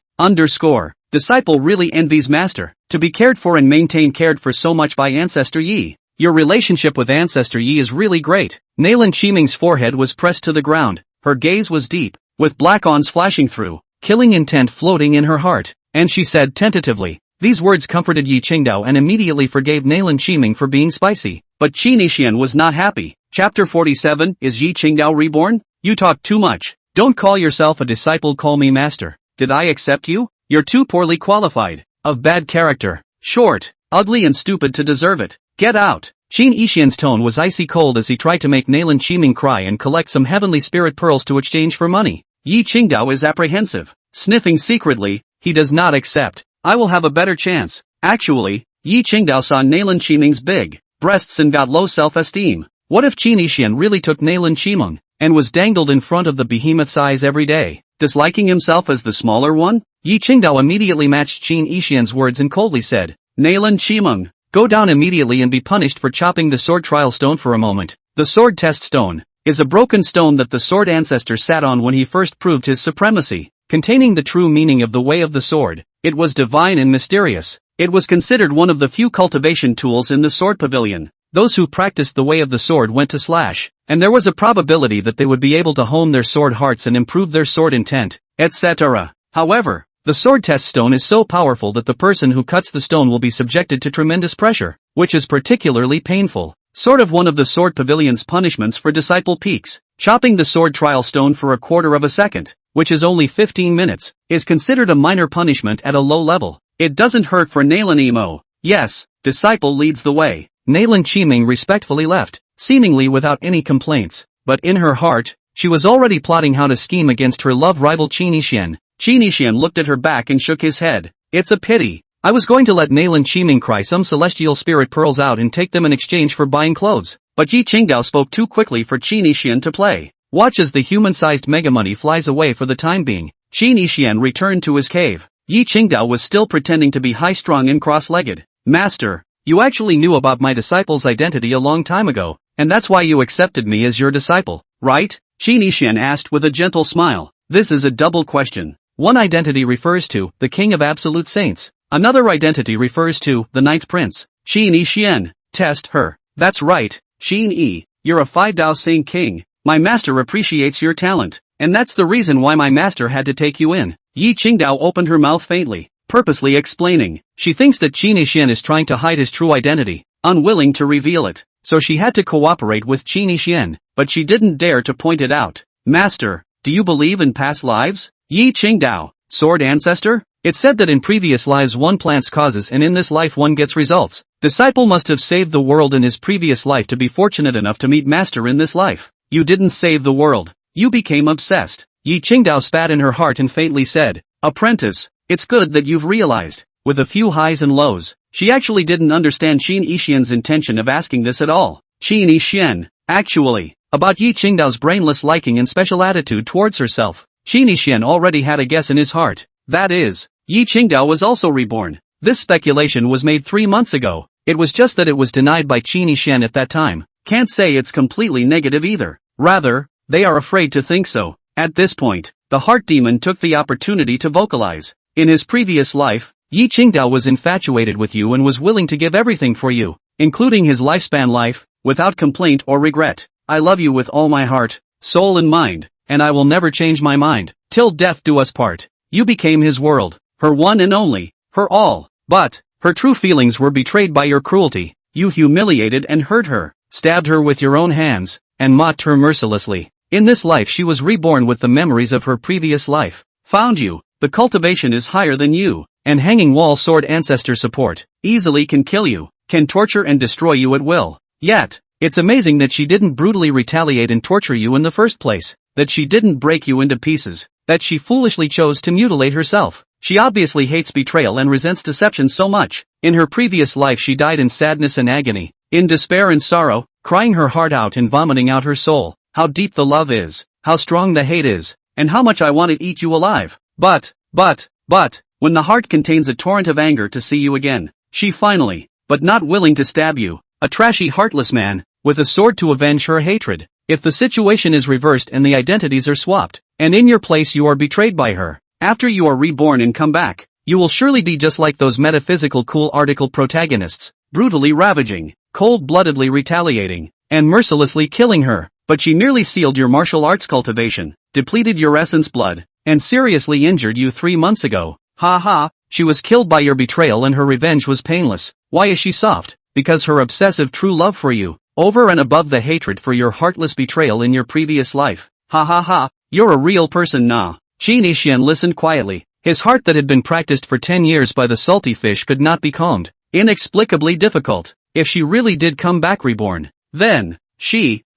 Disciple really envies master, to be cared for and maintained cared for so much by Ancestor Yi. Your relationship with Ancestor Yi is really great. Nalan Shiming's forehead was pressed to the ground, her gaze was deep, with black ons flashing through, killing intent floating in her heart, and she said tentatively. These words comforted Yi Qingdao and immediately forgave Nalan Shiming for being spicy. But Qin Yixian was not happy. Chapter 47, Is Yi Qingdao reborn? You talk too much. Don't call yourself a disciple, call me master. Did I accept you? You're too poorly qualified. Of bad character. Short, ugly and stupid to deserve it. Get out. Qin Yixian's tone was icy cold as he tried to make Nalan Qiming cry and collect some heavenly spirit pearls to exchange for money. Yi Qingdao is apprehensive. Sniffing secretly, he does not accept. I will have a better chance. Actually, Yi Qingdao saw Nalan Qiming's big breasts and got low self-esteem. What if Qin Yixian really took Nalan Qiming and was dangled in front of the behemoth's eyes every day, disliking himself as the smaller one? Yi Qingdao immediately matched Qin Yixian's words and coldly said, Nalan Qiming, go down immediately and be punished for chopping the sword trial stone for a moment. The sword test stone is a broken stone that the Sword Ancestor sat on when he first proved his supremacy, containing the true meaning of the way of the sword. It was divine and mysterious. It was considered one of the few cultivation tools in the sword pavilion. Those who practiced the way of the sword went to slash, and there was a probability that they would be able to hone their sword hearts and improve their sword intent, etc. However, the sword test stone is so powerful that the person who cuts the stone will be subjected to tremendous pressure, which is particularly painful. Sort of one of the sword pavilion's punishments for disciple peaks. Chopping the sword trial stone for a quarter of a second, which is only 15 minutes, is considered a minor punishment at a low level. It doesn't hurt for Nalan Emo. Yes, disciple leads the way. Nalan Qiming respectfully left, seemingly without any complaints, but in her heart, she was already plotting how to scheme against her love rival Qin Yixian. Qin Yixian looked at her back and shook his head. It's a pity. I was going to let Nalan Qiming cry some celestial spirit pearls out and take them in exchange for buying clothes, but Yi Qingdao spoke too quickly for Qin Yixian to play. Watch as the human-sized mega money flies away for the time being. Qin Yixian returned to his cave. Yi Qingdao was still pretending to be high-strung and cross-legged. Master, you actually knew about my disciple's identity a long time ago, and that's why you accepted me as your disciple, right? Qin Yixian asked with a gentle smile. This is a double question. One identity refers to the King of Absolute Saints. Another identity refers to the Ninth Prince. Qin Yixian, test her. That's right, Qin Yi, you're a 5 Sing king. My master appreciates your talent, and that's the reason why my master had to take you in. Yi Qingdao opened her mouth faintly, purposely explaining. She thinks that Qin Yixian is trying to hide his true identity, unwilling to reveal it, so she had to cooperate with Qin Yixian, but she didn't dare to point it out. Master, do you believe in past lives? Yi Qingdao, Sword Ancestor? It said that in previous lives one plants causes and in this life one gets results. Disciple must have saved the world in his previous life to be fortunate enough to meet master in this life. You didn't save the world. You became obsessed. Yi Qingdao spat in her heart and faintly said, Apprentice, it's good that you've realized. With a few highs and lows, she actually didn't understand Qin Yixian's intention of asking this at all. Qin Yixian, actually, about Yi Qingdao's brainless liking and special attitude towards herself, Qin Yixian already had a guess in his heart. That is, Yi Qingdao was also reborn. This speculation was made 3 months ago. It was just that it was denied by Qin Yixian at that time. Can't say it's completely negative either. Rather, they are afraid to think so. At this point, the heart demon took the opportunity to vocalize. In his previous life, Yi Qingdao was infatuated with you and was willing to give everything for you, including his lifespan life, without complaint or regret. I love you with all my heart, soul and mind, and I will never change my mind, till death do us part. You became his world, her one and only, her all, but, her true feelings were betrayed by your cruelty. You humiliated and hurt her, stabbed her with your own hands, and mocked her mercilessly. In this life she was reborn with the memories of her previous life. Found you, the cultivation is higher than you, and hanging wall sword ancestor support, easily can kill you, can torture and destroy you at will. Yet, it's amazing that she didn't brutally retaliate and torture you in the first place, that she didn't break you into pieces, that she foolishly chose to mutilate herself. She obviously hates betrayal and resents deception so much. In her previous life she died in sadness and agony, in despair and sorrow, crying her heart out and vomiting out her soul. How deep the love is, how strong the hate is, and how much I want to eat you alive. But, when the heart contains a torrent of anger to see you again, she finally, but not willing to stab you, a trashy heartless man, with a sword to avenge her hatred. If the situation is reversed and the identities are swapped, and in your place you are betrayed by her, after you are reborn and come back, you will surely be just like those metaphysical cool article protagonists, brutally ravaging, cold-bloodedly retaliating, and mercilessly killing her. But she merely sealed your martial arts cultivation, depleted your essence blood, and seriously injured you 3 months ago. Ha ha, she was killed by your betrayal and her revenge was painless. Why is she soft? because her obsessive true love for you, over and above the hatred for your heartless betrayal in your previous life. Ha ha ha, you're a real person nah. Qin Yixian listened quietly. His heart that had been practiced for 10 years by the salty fish could not be calmed. Inexplicably difficult. If she really did come back reborn, then,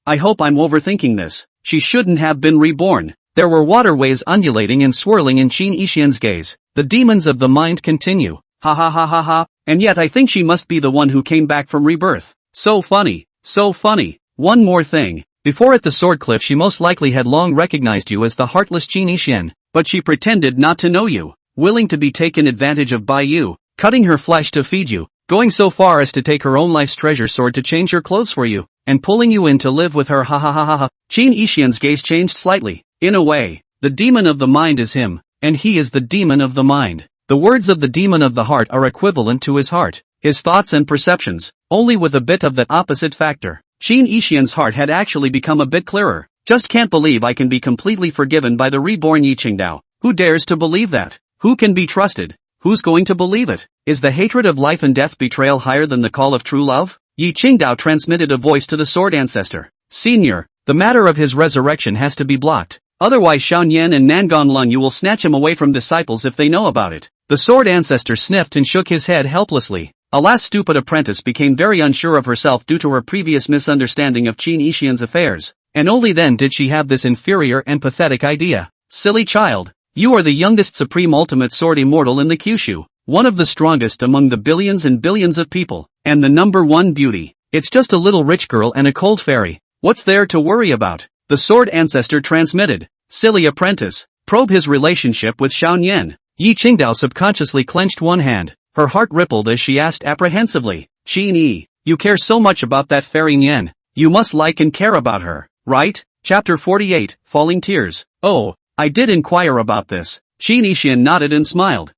I hope I'm overthinking this. She shouldn't have been reborn. There were waterways undulating and swirling in Qin Yixian's gaze. The demons of the mind continue. Ha ha ha ha ha, and yet I think she must be the one who came back from rebirth. So funny, so funny. One more thing. Before at the sword cliff she most likely had long recognized you as the heartless Qin Yixian. But she pretended not to know you, willing to be taken advantage of by you, cutting her flesh to feed you, going so far as to take her own life's treasure sword to change your clothes for you, and pulling you in to live with her. Ha ha ha ha ha. Qin Yixian's gaze changed slightly. In a way, the demon of the mind is him, and he is the demon of the mind. The words of the demon of the heart are equivalent to his heart, his thoughts and perceptions, only with a bit of that opposite factor. Qin Yixian's heart had actually become a bit clearer. Just can't believe I can be completely forgiven by the reborn Yi Qingdao. Who dares to believe that? Who can be trusted? Who's going to believe it? Is the hatred of life and death betrayal higher than the call of true love? Yi Qingdao transmitted a voice to the Sword Ancestor. Senior, the matter of his resurrection has to be blocked. Otherwise Xiaoyan and Nangon Lun you will snatch him away from disciples if they know about it. The Sword Ancestor sniffed and shook his head helplessly. Alas, stupid apprentice became very unsure of herself due to her previous misunderstanding of Qin Yixian's affairs. And only then did she have this inferior and pathetic idea. Silly child. You are the youngest supreme ultimate sword immortal in the Kyushu, one of the strongest among the billions and billions of people, and the #1 beauty. It's just a little rich girl and a cold fairy. What's there to worry about? The Sword Ancestor transmitted. Silly apprentice. Probe his relationship with Xiaoyan. Yi Qingdao subconsciously clenched one hand. Her heart rippled as she asked apprehensively. Qin Yi, you care so much about that fairy Nian. You must like and care about her, right? Chapter 48, Falling Tears. Oh, I did inquire about this. Qin Yixian nodded and smiled.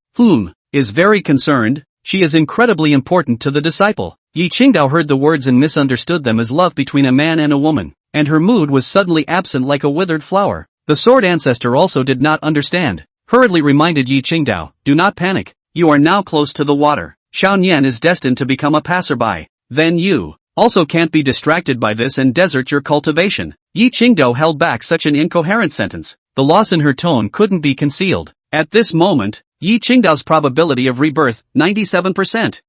Is very concerned. She is incredibly important to the disciple. Yi Qingdao heard the words and misunderstood them as love between a man and a woman, and her mood was suddenly absent like a withered flower. The Sword Ancestor also did not understand. Hurriedly reminded Yi Qingdao, do not panic. You are now close to the water. Xiaoyan is destined to become a passerby. Then you also can't be distracted by this and desert your cultivation. Yi Qingdao held back such an incoherent sentence. The loss in her tone couldn't be concealed. At this moment, Yi Qingdao's probability of rebirth, 97%.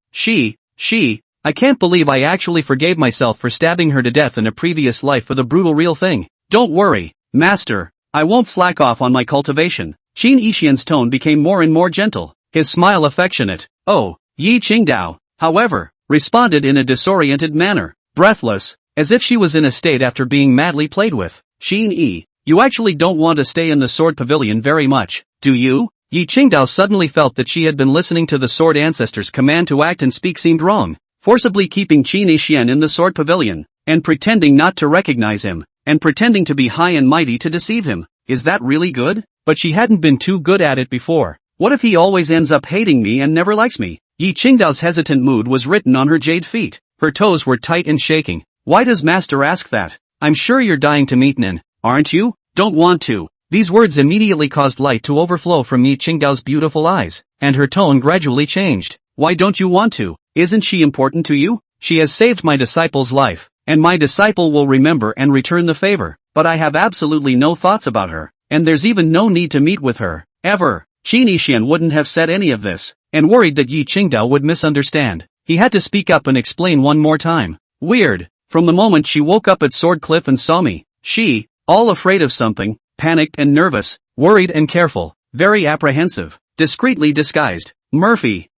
I can't believe I actually forgave myself for stabbing her to death in a previous life with a brutal real thing. Don't worry, master. I won't slack off on my cultivation. Qin Yixian's tone became more and more gentle, his smile affectionate. Oh, Yi Qingdao, however, responded in a disoriented manner, breathless, as if she was in a state after being madly played with. Qin Yi, you actually don't want to stay in the Sword Pavilion very much, do you? Yi Qingdao suddenly felt that she had been listening to the Sword Ancestor's command to act and speak seemed wrong, forcibly keeping Qin Yixian in the Sword Pavilion, and pretending not to recognize him, and pretending to be high and mighty to deceive him. Is that really good? But she hadn't been too good at it before. What if he always ends up hating me and never likes me? Yi Qingdao's hesitant mood was written on her jade feet. Her toes were tight and shaking. Why does master ask that? I'm sure you're dying to meet Nin, aren't you? Don't want to. These words immediately caused light to overflow from Yi Qingdao's beautiful eyes, and her tone gradually changed. Why don't you want to? Isn't she important to you? She has saved my disciple's life, and my disciple will remember and return the favor, but I have absolutely no thoughts about her, and there's even no need to meet with her, ever. Qin Yixian wouldn't have said any of this, and worried that Yi Qingdao would misunderstand. He had to speak up and explain one more time. Weird. From the moment she woke up at Sword Cliff and saw me, she, all afraid of something, panicked and nervous, worried and careful, very apprehensive, discreetly disguised. Murphy,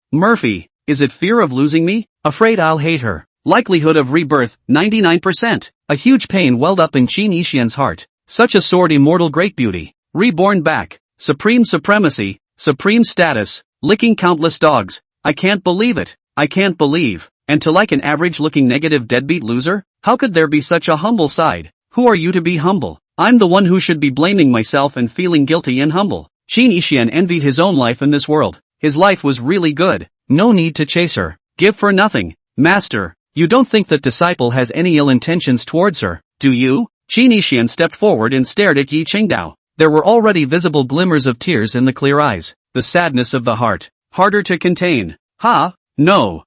is it fear of losing me? Afraid I'll hate her. Likelihood of rebirth, 99%. A huge pain welled up in Qin Yixian's heart. Such a sword immortal great beauty. Reborn back. Supreme supremacy, supreme status, licking countless dogs. I can't believe it. I can't believe. And to like an average-looking negative deadbeat loser? How could there be such a humble side? Who are you to be humble? I'm the one who should be blaming myself and feeling guilty and humble. Qin Yixian envied his own life in this world. His life was really good. No need to chase her. Give for nothing. Master, you don't think that disciple has any ill intentions towards her, do you? Qin Yixian stepped forward and stared at Yi Qingdao. There were already visible glimmers of tears in the clear eyes. The sadness of the heart. Harder to contain. Ha? No.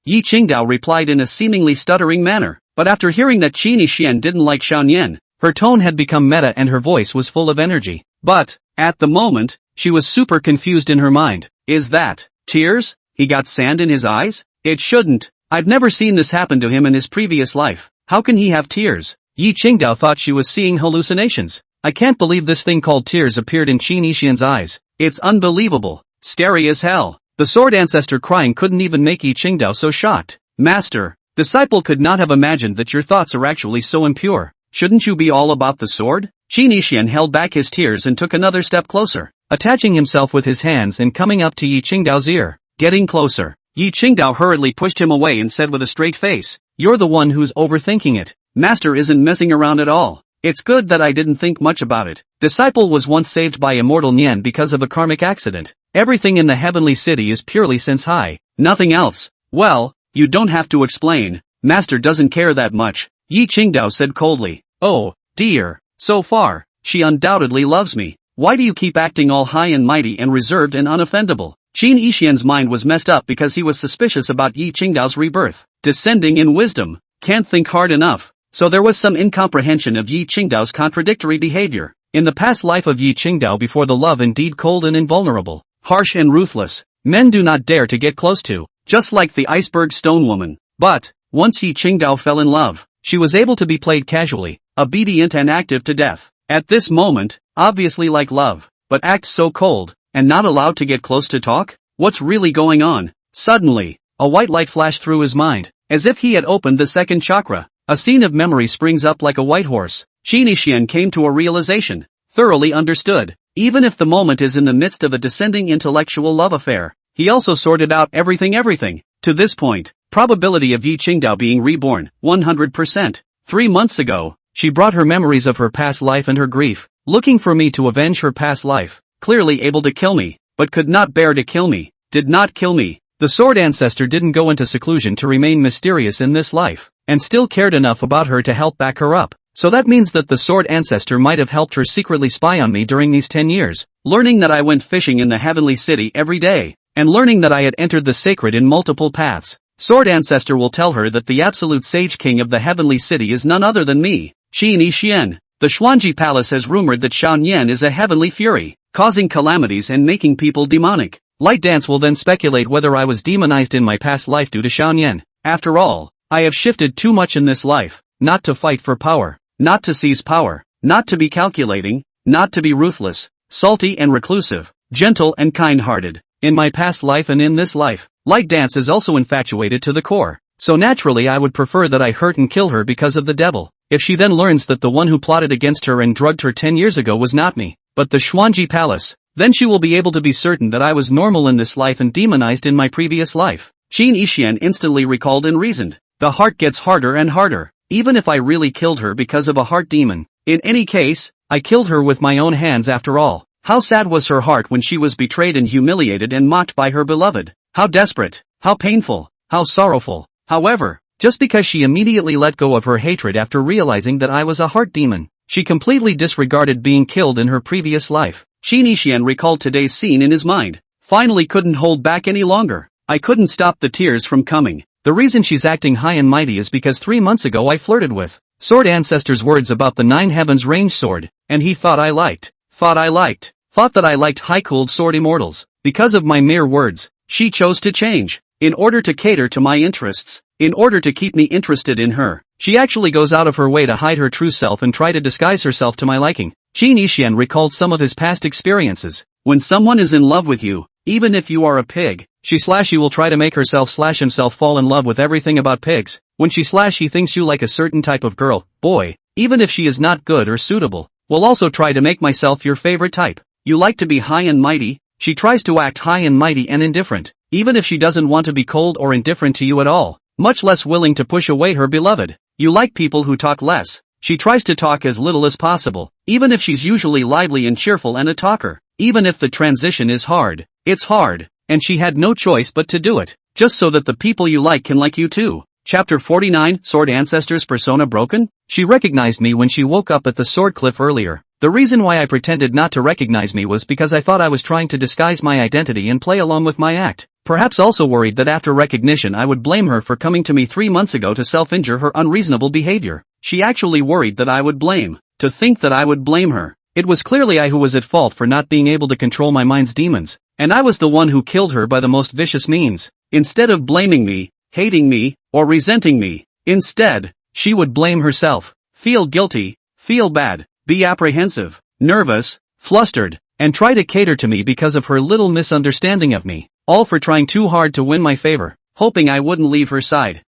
Yi Qingdao replied in a seemingly stuttering manner, but after hearing that Qin Yixian didn't like Shan Yan, her tone had become meta and her voice was full of energy. But, at the moment, she was super confused in her mind. Is that tears? He got sand in his eyes? It shouldn't. I've never seen this happen to him in his previous life. How can he have tears? Yi Qingdao thought she was seeing hallucinations. I can't believe this thing called tears appeared in Qin Yixian's eyes. It's unbelievable. Scary as hell. The Sword Ancestor crying couldn't even make Yi Qingdao so shocked. Master, disciple could not have imagined that your thoughts are actually so impure. Shouldn't you be all about the sword? Qin Yixian held back his tears and took another step closer, attaching himself with his hands and coming up to Yi Qingdao's ear. Getting closer. Yi Qingdao hurriedly pushed him away and said with a straight face, "You're the one who's overthinking it. Master isn't messing around at all. It's good that I didn't think much about it. Disciple was once saved by immortal Nian because of a karmic accident. Everything in the heavenly city is purely sense high. Nothing else." "Well, you don't have to explain. Master doesn't care that much," Yi Qingdao said coldly. "Oh, dear. So far, she undoubtedly loves me. Why do you keep acting all high and mighty and reserved and unoffendable?" Qin Yixian's mind was messed up because he was suspicious about Yi Qingdao's rebirth. Descending in wisdom. Can't think hard enough. So there was some incomprehension of Yi Qingdao's contradictory behavior. In the past life of Yi Qingdao before the love indeed cold and invulnerable, harsh and ruthless, men do not dare to get close to, just like the iceberg stone woman. But, once Yi Qingdao fell in love, she was able to be played casually, obedient and active to death. At this moment, obviously like love, but act so cold, and not allowed to get close to talk? What's really going on? Suddenly, a white light flashed through his mind, as if he had opened the second chakra. A scene of memory springs up like a white horse. Qin Yixian came to a realization, thoroughly understood. Even if the moment is in the midst of a descending intellectual love affair, he also sorted out everything. To this point, probability of Yi Qingdao being reborn, 100%. 3 months ago, she brought her memories of her past life and her grief, looking for me to avenge her past life, clearly able to kill me, but could not bear to kill me, did not kill me. The Sword Ancestor didn't go into seclusion to remain mysterious in this life, and still cared enough about her to help back her up. So that means that the Sword Ancestor might have helped her secretly spy on me during these 10 years, learning that I went fishing in the heavenly city every day, and learning that I had entered the sacred in multiple paths. Sword Ancestor will tell her that the absolute sage king of the heavenly city is none other than me, Qin Yixian. The Xuanji Palace has rumored that Shan Yan is a heavenly fury, causing calamities and making people demonic. Light Dance will then speculate whether I was demonized in my past life due to Shan Yan. After all, I have shifted too much in this life, not to fight for power, not to seize power, not to be calculating, not to be ruthless, salty and reclusive, gentle and kind-hearted. In my past life and in this life, Light Dance is also infatuated to the core. So naturally I would prefer that I hurt and kill her because of the devil. If she then learns that the one who plotted against her and drugged her 10 years ago was not me, but the Xuanji Palace, then she will be able to be certain that I was normal in this life and demonized in my previous life. Qin Yixian instantly recalled and reasoned. The heart gets harder and harder, even if I really killed her because of a heart demon. In any case, I killed her with my own hands after all. How sad was her heart when she was betrayed and humiliated and mocked by her beloved. How desperate, how painful, how sorrowful. However, just because she immediately let go of her hatred after realizing that I was a heart demon, she completely disregarded being killed in her previous life. Qin Yixian recalled today's scene in his mind. Finally couldn't hold back any longer. I couldn't stop the tears from coming. The reason she's acting high and mighty is because 3 months ago I flirted with Sword Ancestor's words about the 9 heavens range sword, and he thought that I liked high-cooled sword immortals. Because of my mere words, she chose to change. In order to cater to my interests, in order to keep me interested in her, she actually goes out of her way to hide her true self and try to disguise herself to my liking. Qin Yixian recalled some of his past experiences. When someone is in love with you, even if you are a pig, she will try to make herself/himself fall in love with everything about pigs. When she thinks you like a certain type of girl, boy, even if she is not good or suitable, will also try to make myself your favorite type. You like to be high and mighty? She tries to act high and mighty and indifferent, even if she doesn't want to be cold or indifferent to you at all, much less willing to push away her beloved. You like people who talk less. She tries to talk as little as possible, even if she's usually lively and cheerful and a talker. Even if the transition is hard, it's hard, and she had no choice but to do it, just so that the people you like can like you too. Chapter 49, Sword Ancestor's persona broken? She recognized me when she woke up at the Sword Cliff earlier. The reason why I pretended not to recognize me was because I thought I was trying to disguise my identity and play along with my act. Perhaps also worried that after recognition I would blame her for coming to me 3 months ago to self-injure her unreasonable behavior. She actually worried that I would blame. To think that I would blame her. It was clearly I who was at fault for not being able to control my mind's demons, and I was the one who killed her by the most vicious means. Instead of blaming me, hating me, or resenting me, instead, she would blame herself, feel guilty, feel bad, be apprehensive, nervous, flustered, and try to cater to me because of her little misunderstanding of me, all for trying too hard to win my favor, hoping I wouldn't leave her side.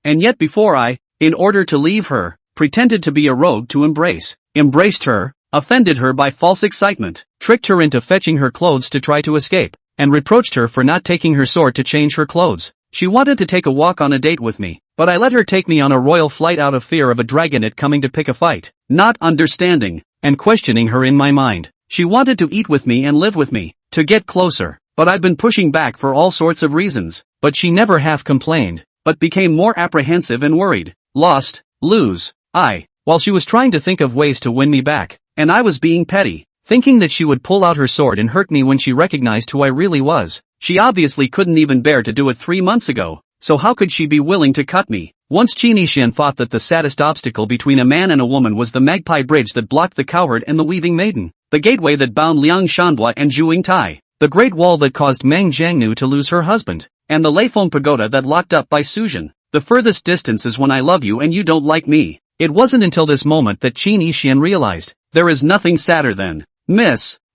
And yet before I, in order to leave her, pretended to be a rogue to embraced her, offended her by false excitement, tricked her into fetching her clothes to try to escape, and reproached her for not taking her sword to change her clothes. She wanted to take a walk on a date with me, but I let her take me on a royal flight out of fear of a dragonette coming to pick a fight, not understanding, and questioning her in my mind. She wanted to eat with me and live with me, to get closer, but I've been pushing back for all sorts of reasons, but she never half complained, but became more apprehensive and worried, lost, lose, while she was trying to think of ways to win me back, and I was being petty, thinking that she would pull out her sword and hurt me when she recognized who I really was. She obviously couldn't even bear to do it 3 months ago, so how could she be willing to cut me? Once Qin thought that the saddest obstacle between a man and a woman was the magpie bridge that blocked the cowherd and the weaving maiden, the gateway that bound Liang Shanhua and Zhu Tai, the great wall that caused Meng Jiangnu to lose her husband, and the Leifeng pagoda that locked up by Suzhen. The furthest distance is when I love you and you don't like me. It wasn't until this moment that Qin Yixian realized, there is nothing sadder than,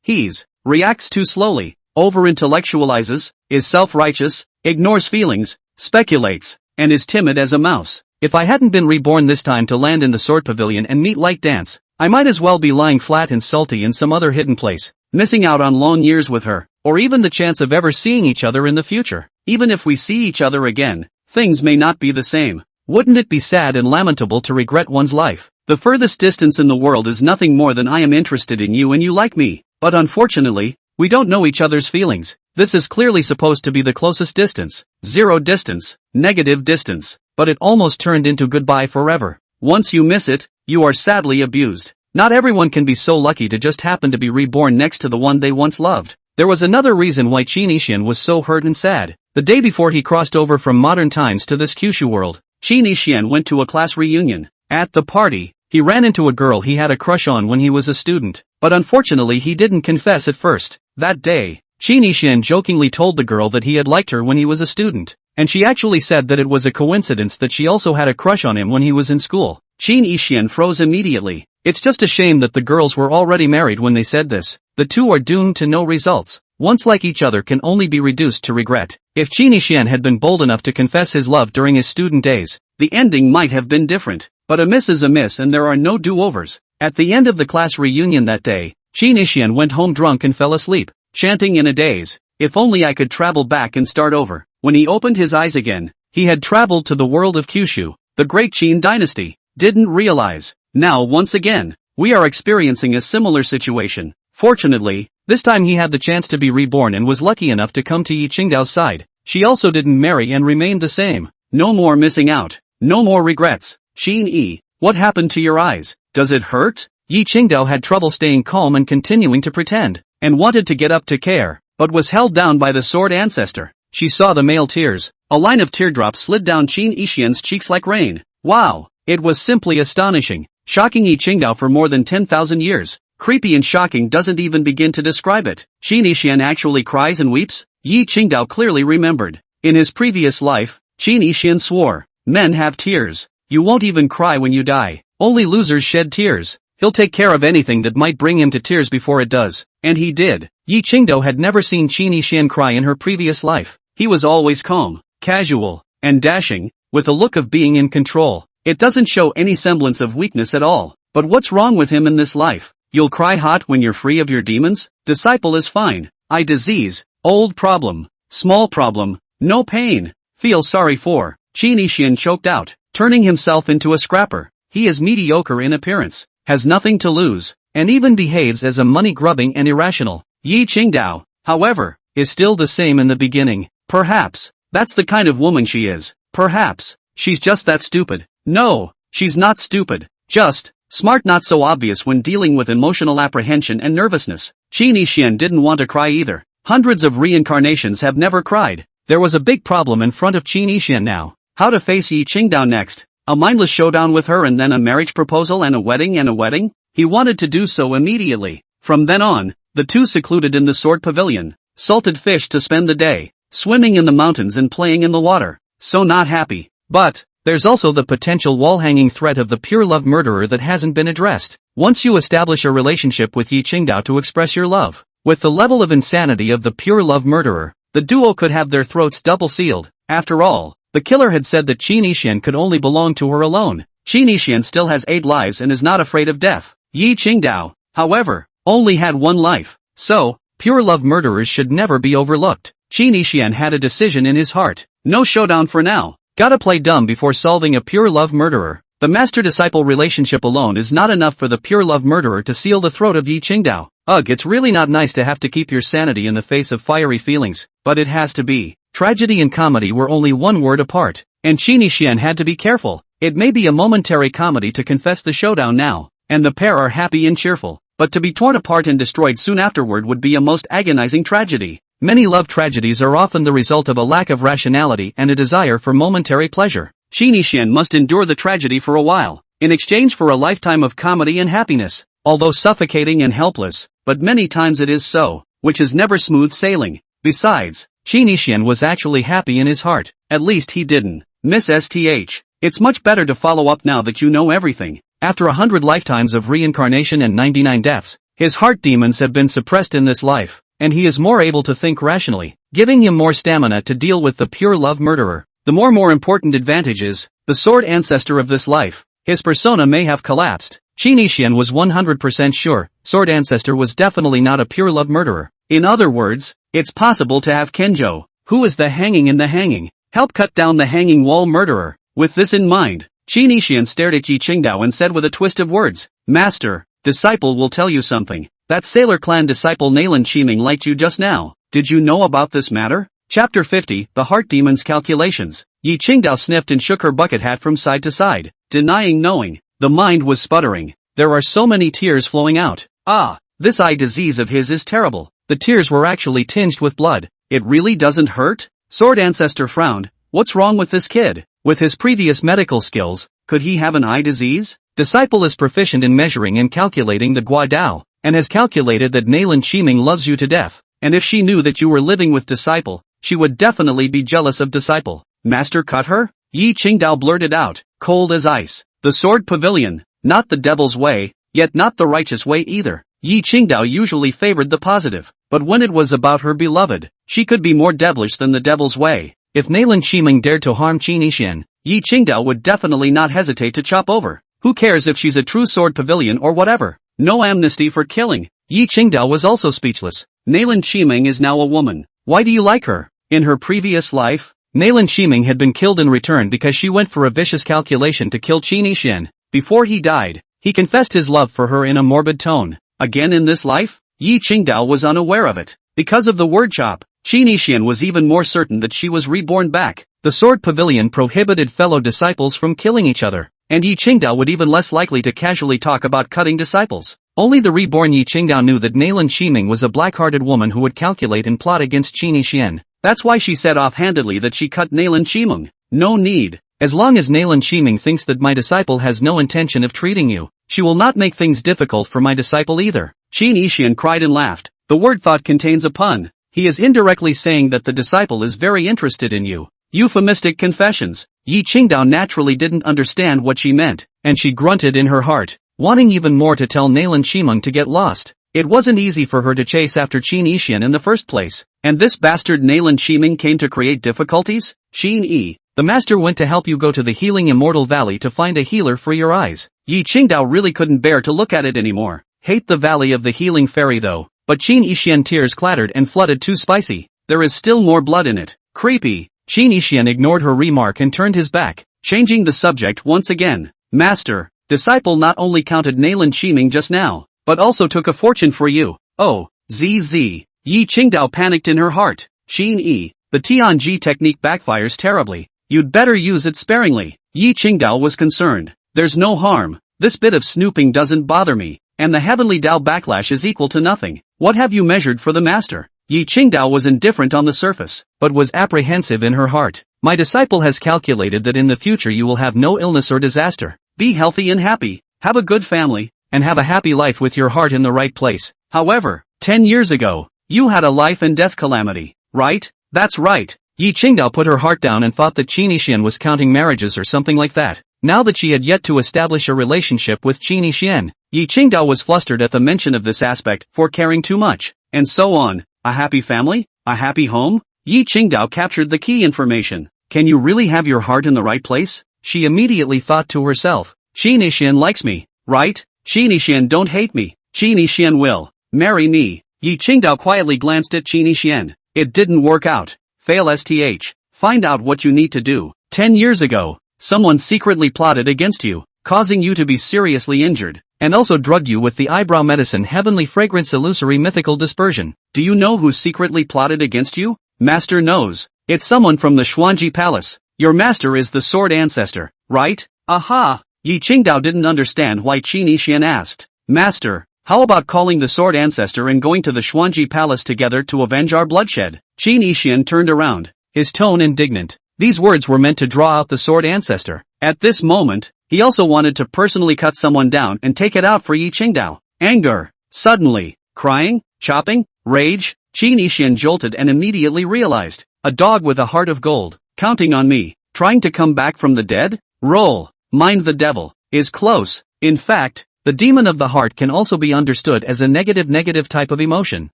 he's, reacts too slowly, over-intellectualizes, is self-righteous, ignores feelings, speculates, and is timid as a mouse. If I hadn't been reborn this time to land in the Sword Pavilion and meet Light Dance, I might as well be lying flat and salty in some other hidden place, missing out on long years with her, or even the chance of ever seeing each other in the future. Even if we see each other again, things may not be the same. Wouldn't it be sad and lamentable to regret one's life? The furthest distance in the world is nothing more than I am interested in you and you like me, but unfortunately, we don't know each other's feelings. This is clearly supposed to be the closest distance, zero distance, negative distance, but it almost turned into goodbye forever. Once you miss it, you are sadly abused. Not everyone can be so lucky to just happen to be reborn next to the one they once loved. There was another reason why Qin Yixian was so hurt and sad. The day before he crossed over from modern times to this Kyushu world, Qin Yixian went to a class reunion. At the party, he ran into a girl he had a crush on when he was a student, but unfortunately he didn't confess at first. That day, Qin Yixian jokingly told the girl that he had liked her when he was a student, and she actually said that it was a coincidence that she also had a crush on him when he was in school. Qin Yixian froze immediately. It's just a shame that the girls were already married when they said this. The two are doomed to no results. Once like each other can only be reduced to regret. If Qin Yixian had been bold enough to confess his love during his student days, the ending might have been different. But a miss is a miss and there are no do-overs. At the end of the class reunion that day, Qin Yixian went home drunk and fell asleep, chanting in a daze, "If only I could travel back and start over." When he opened his eyes again, he had traveled to the world of Kyushu, the great Qin dynasty. Didn't realize. Now once again, we are experiencing a similar situation. Fortunately, this time he had the chance to be reborn and was lucky enough to come to Yi Qingdao's side. She also didn't marry and remained the same. No more missing out. No more regrets. Qin Yi, what happened to your eyes? Does it hurt? Yi Qingdao had trouble staying calm and continuing to pretend, and wanted to get up to care, but was held down by the Sword Ancestor. She saw the male tears. A line of teardrops slid down Qin Yixian's cheeks like rain. Wow! It was simply astonishing. Shocking Yi Qingdao for more than 10,000 years. Creepy and shocking doesn't even begin to describe it. Qin Yixian actually cries and weeps? Yi Qingdao clearly remembered. In his previous life, Qin Yixian swore, "Men have tears. You won't even cry when you die. Only losers shed tears. He'll take care of anything that might bring him to tears before it does." And he did. Yi Qingdao had never seen Qin Yixian cry in her previous life. He was always calm, casual, and dashing, with a look of being in control. It doesn't show any semblance of weakness at all. But what's wrong with him in this life? You'll cry hot when you're free of your demons? Disciple is fine. Eye disease, old problem, small problem, no pain. Feel sorry for. Qin Yixian choked out, turning himself into a scrapper. He is mediocre in appearance, has nothing to lose, and even behaves as a money-grubbing and irrational. Yi Qingdao, however, is still the same in the beginning. Perhaps, that's the kind of woman she is. Perhaps, she's just that stupid. No, she's not stupid. Just, Smart, not so obvious when dealing with emotional apprehension and nervousness. Qin Yixian didn't want to cry either. Hundreds of reincarnations have never cried. There was a big problem in front of Qin Yixian now. How to face Yi Qingdao next? A mindless showdown with her and then a marriage proposal and a wedding? He wanted to do so immediately. From then on, the two secluded in the sword pavilion. Salted fish to spend the day. Swimming in the mountains and playing in the water. So not happy. But there's also the potential wall-hanging threat of the pure love murderer that hasn't been addressed. Once you establish a relationship with Yi Qingdao to express your love, with the level of insanity of the pure love murderer, the duo could have their throats double sealed. After all, the killer had said that Qin Yixian could only belong to her alone. Qin Yixian still has 8 lives and is not afraid of death. Yi Qingdao, however, only had 1 life. So, pure love murderers should never be overlooked. Qin Yixian had a decision in his heart. No showdown for now. Gotta play dumb before solving a pure love murderer. The master-disciple relationship alone is not enough for the pure love murderer to seal the throat of Yi Qingdao. Ugh, it's really not nice to have to keep your sanity in the face of fiery feelings, but it has to be. Tragedy and comedy were only 1 word apart, and Qin Yixian had to be careful. It may be a momentary comedy to confess the showdown now, and the pair are happy and cheerful, but to be torn apart and destroyed soon afterward would be a most agonizing tragedy. Many love tragedies are often the result of a lack of rationality and a desire for momentary pleasure. Qin Yixian must endure the tragedy for a while, in exchange for a lifetime of comedy and happiness, although suffocating and helpless, but many times it is so, which is never smooth sailing. Besides, Qin Yixian was actually happy in his heart, at least he didn't miss STH. It's much better to follow up now that you know everything. After 100 lifetimes of reincarnation and 99 deaths, his heart demons have been suppressed in this life, and he is more able to think rationally, giving him more stamina to deal with the pure love murderer. The more important advantage is, the Sword Ancestor of this life, his persona may have collapsed. Qin Yixian was 100% sure, Sword Ancestor was definitely not a pure love murderer. In other words, it's possible to have Kenjo, who is the hanging in the hanging, help cut down the hanging wall murderer. With this in mind, Qin Yixian stared at Yi Qingdao and said with a twist of words, Master, disciple will tell you something. That Sailor Clan disciple Nalan Qiming liked you just now. Did you know about this matter? Chapter 50, The Heart Demon's Calculations. Yi Qingdao sniffed and shook her bucket hat from side to side, denying knowing. The mind was sputtering. There are so many tears flowing out. Ah, this eye disease of his is terrible. The tears were actually tinged with blood. It really doesn't hurt? Sword Ancestor frowned. What's wrong with this kid? With his previous medical skills, could he have an eye disease? Disciple is proficient in measuring and calculating the Guadao, and has calculated that Nalan Qiming loves you to death, and if she knew that you were living with Disciple, she would definitely be jealous of Disciple. Master cut her? Yi Qingdao blurted out, cold as ice. The sword pavilion, not the devil's way, yet not the righteous way either. Yi Qingdao usually favored the positive, but when it was about her beloved, she could be more devilish than the devil's way. If Nalan Qiming dared to harm Qin Yixian, Yi Qingdao would definitely not hesitate to chop over. Who cares if she's a true sword pavilion or whatever? No amnesty for killing. Yi Qingdao was also speechless. Nalan Qiming is now a woman. Why do you like her? In her previous life, Nalan Qiming had been killed in return because she went for a vicious calculation to kill Qin Yixian. Before he died, he confessed his love for her in a morbid tone. Again in this life? Yi Qingdao was unaware of it. Because of the word chop, Qin Yixian was even more certain that she was reborn back. The sword pavilion prohibited fellow disciples from killing each other, and Yi Qingdao would even less likely to casually talk about cutting disciples. Only the reborn Yi Qingdao knew that Nalan Qiming was a black-hearted woman who would calculate and plot against Qin Yixian. That's why she said offhandedly that she cut Nalan Qiming. No need. As long as Nalan Qiming thinks that my disciple has no intention of treating you, she will not make things difficult for my disciple either. Qin Yixian cried and laughed. The word thought contains a pun. He is indirectly saying that the disciple is very interested in you. Euphemistic confessions. Yi Qingdao naturally didn't understand what she meant, and she grunted in her heart, wanting even more to tell Nalan Qiming to get lost. It wasn't easy for her to chase after Qin Yixian in the first place, and this bastard Nalan Qiming came to create difficulties? Qin Yi, the master went to help you go to the healing Immortal Valley to find a healer for your eyes. Yi Qingdao really couldn't bear to look at it anymore. Hate the Valley of the Healing Fairy though, but Qin Yixian tears clattered and flooded too spicy. There is still more blood in it. Creepy. Qin Yixian ignored her remark and turned his back, changing the subject once again. Master, disciple not only counted Nalan Qiming just now, but also took a fortune for you. Oh, ZZ. Yi Qingdao panicked in her heart. Qin Yi, the Tianji technique backfires terribly. You'd better use it sparingly. Yi Qingdao was concerned. There's no harm. This bit of snooping doesn't bother me, and the heavenly Dao backlash is equal to nothing. What have you measured for the master? Yi Qingdao was indifferent on the surface, but was apprehensive in her heart. My disciple has calculated that in the future you will have no illness or disaster. Be healthy and happy, have a good family, and have a happy life with your heart in the right place. However, 10 years ago, you had a life and death calamity, right? That's right. Yi Qingdao put her heart down and thought that Qin Yixian was counting marriages or something like that. Now that she had yet to establish a relationship with Qin Yixian, Yi Qingdao was flustered at the mention of this aspect for caring too much, and so on. A happy family? A happy home? Yi Qingdao captured the key information. Can you really have your heart in the right place? She immediately thought to herself. Qin Yixian likes me, right? Qin Yixian don't hate me. Qin Yixian will marry me. Yi Qingdao quietly glanced at Qin Yixian. It didn't work out. Fail STH. Find out what you need to do. 10 years ago, someone secretly plotted against you, causing you to be seriously injured, and also drugged you with the eyebrow medicine Heavenly Fragrance Illusory Mythical Dispersion. Do you know who secretly plotted against you? Master knows. It's someone from the Xuanji Palace. Your master is the Sword Ancestor, right? Aha! Yi Qingdao didn't understand why Qin Yixian asked. Master, how about calling the Sword Ancestor and going to the Xuanji Palace together to avenge our bloodshed? Qin Yixian turned around, his tone indignant. These words were meant to draw out the Sword Ancestor. At this moment, he also wanted to personally cut someone down and take it out for Yi Qingdao. Anger, suddenly, crying, chopping, rage. Qin Yixian jolted and immediately realized, a dog with a heart of gold, counting on me, trying to come back from the dead? Roll, mind the devil, is close. In fact, the demon of the heart can also be understood as a negative type of emotion,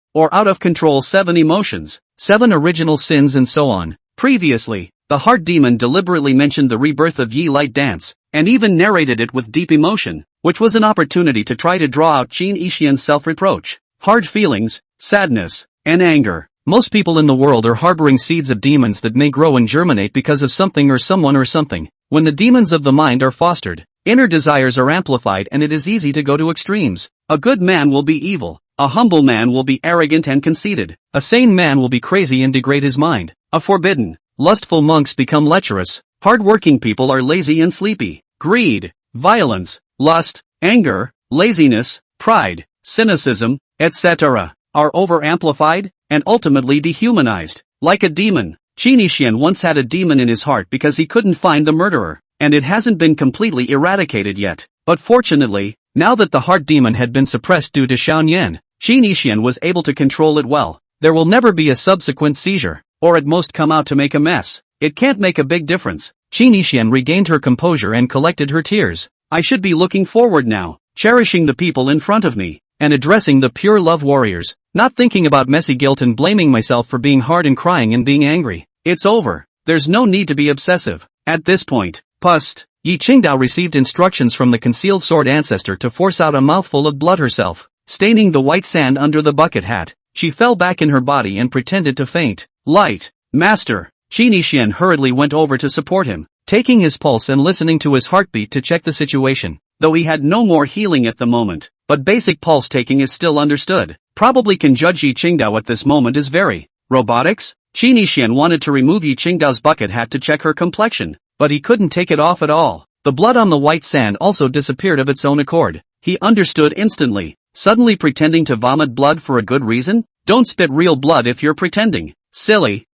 or out of control 7 emotions, 7 original sins and so on. Previously, the heart demon deliberately mentioned the rebirth of Yi Light Dance, and even narrated it with deep emotion, which was an opportunity to try to draw out Qin Yixian's self-reproach, hard feelings, sadness, and anger. Most people in the world are harboring seeds of demons that may grow and germinate because of something or someone or something. When the demons of the mind are fostered, inner desires are amplified and it is easy to go to extremes. A good man will be evil. A humble man will be arrogant and conceited. A sane man will be crazy and degrade his mind. A forbidden, lustful monks become lecherous. Hard-working people are lazy and sleepy. Greed, violence, lust, anger, laziness, pride, cynicism, etc. are over-amplified and ultimately dehumanized. Like a demon. Qin Yixian once had a demon in his heart because he couldn't find the murderer, and it hasn't been completely eradicated yet. But fortunately, now that the heart demon had been suppressed due to Xiaoyan, Qin Yixian was able to control it well. There will never be a subsequent seizure, or at most come out to make a mess. It can't make a big difference. Qin Yixian regained her composure and collected her tears. I should be looking forward now, cherishing the people in front of me, and addressing the pure love warriors, not thinking about messy guilt and blaming myself for being hard and crying and being angry. It's over. There's no need to be obsessive. At this point, Pust, Yi Qingdao received instructions from the concealed Sword Ancestor to force out a mouthful of blood herself. Staining the white sand under the bucket hat, she fell back in her body and pretended to faint. Light, Master. Qin Yixian hurriedly went over to support him, taking his pulse and listening to his heartbeat to check the situation. Though he had no more healing at the moment, but basic pulse taking is still understood. Probably can judge Yi Qingdao at this moment is very robotics. Qin Yixian wanted to remove Yi Qingdao's bucket hat to check her complexion, but he couldn't take it off at all. The blood on the white sand also disappeared of its own accord. He understood instantly. Suddenly pretending to vomit blood for a good reason? Don't spit real blood if you're pretending. Silly,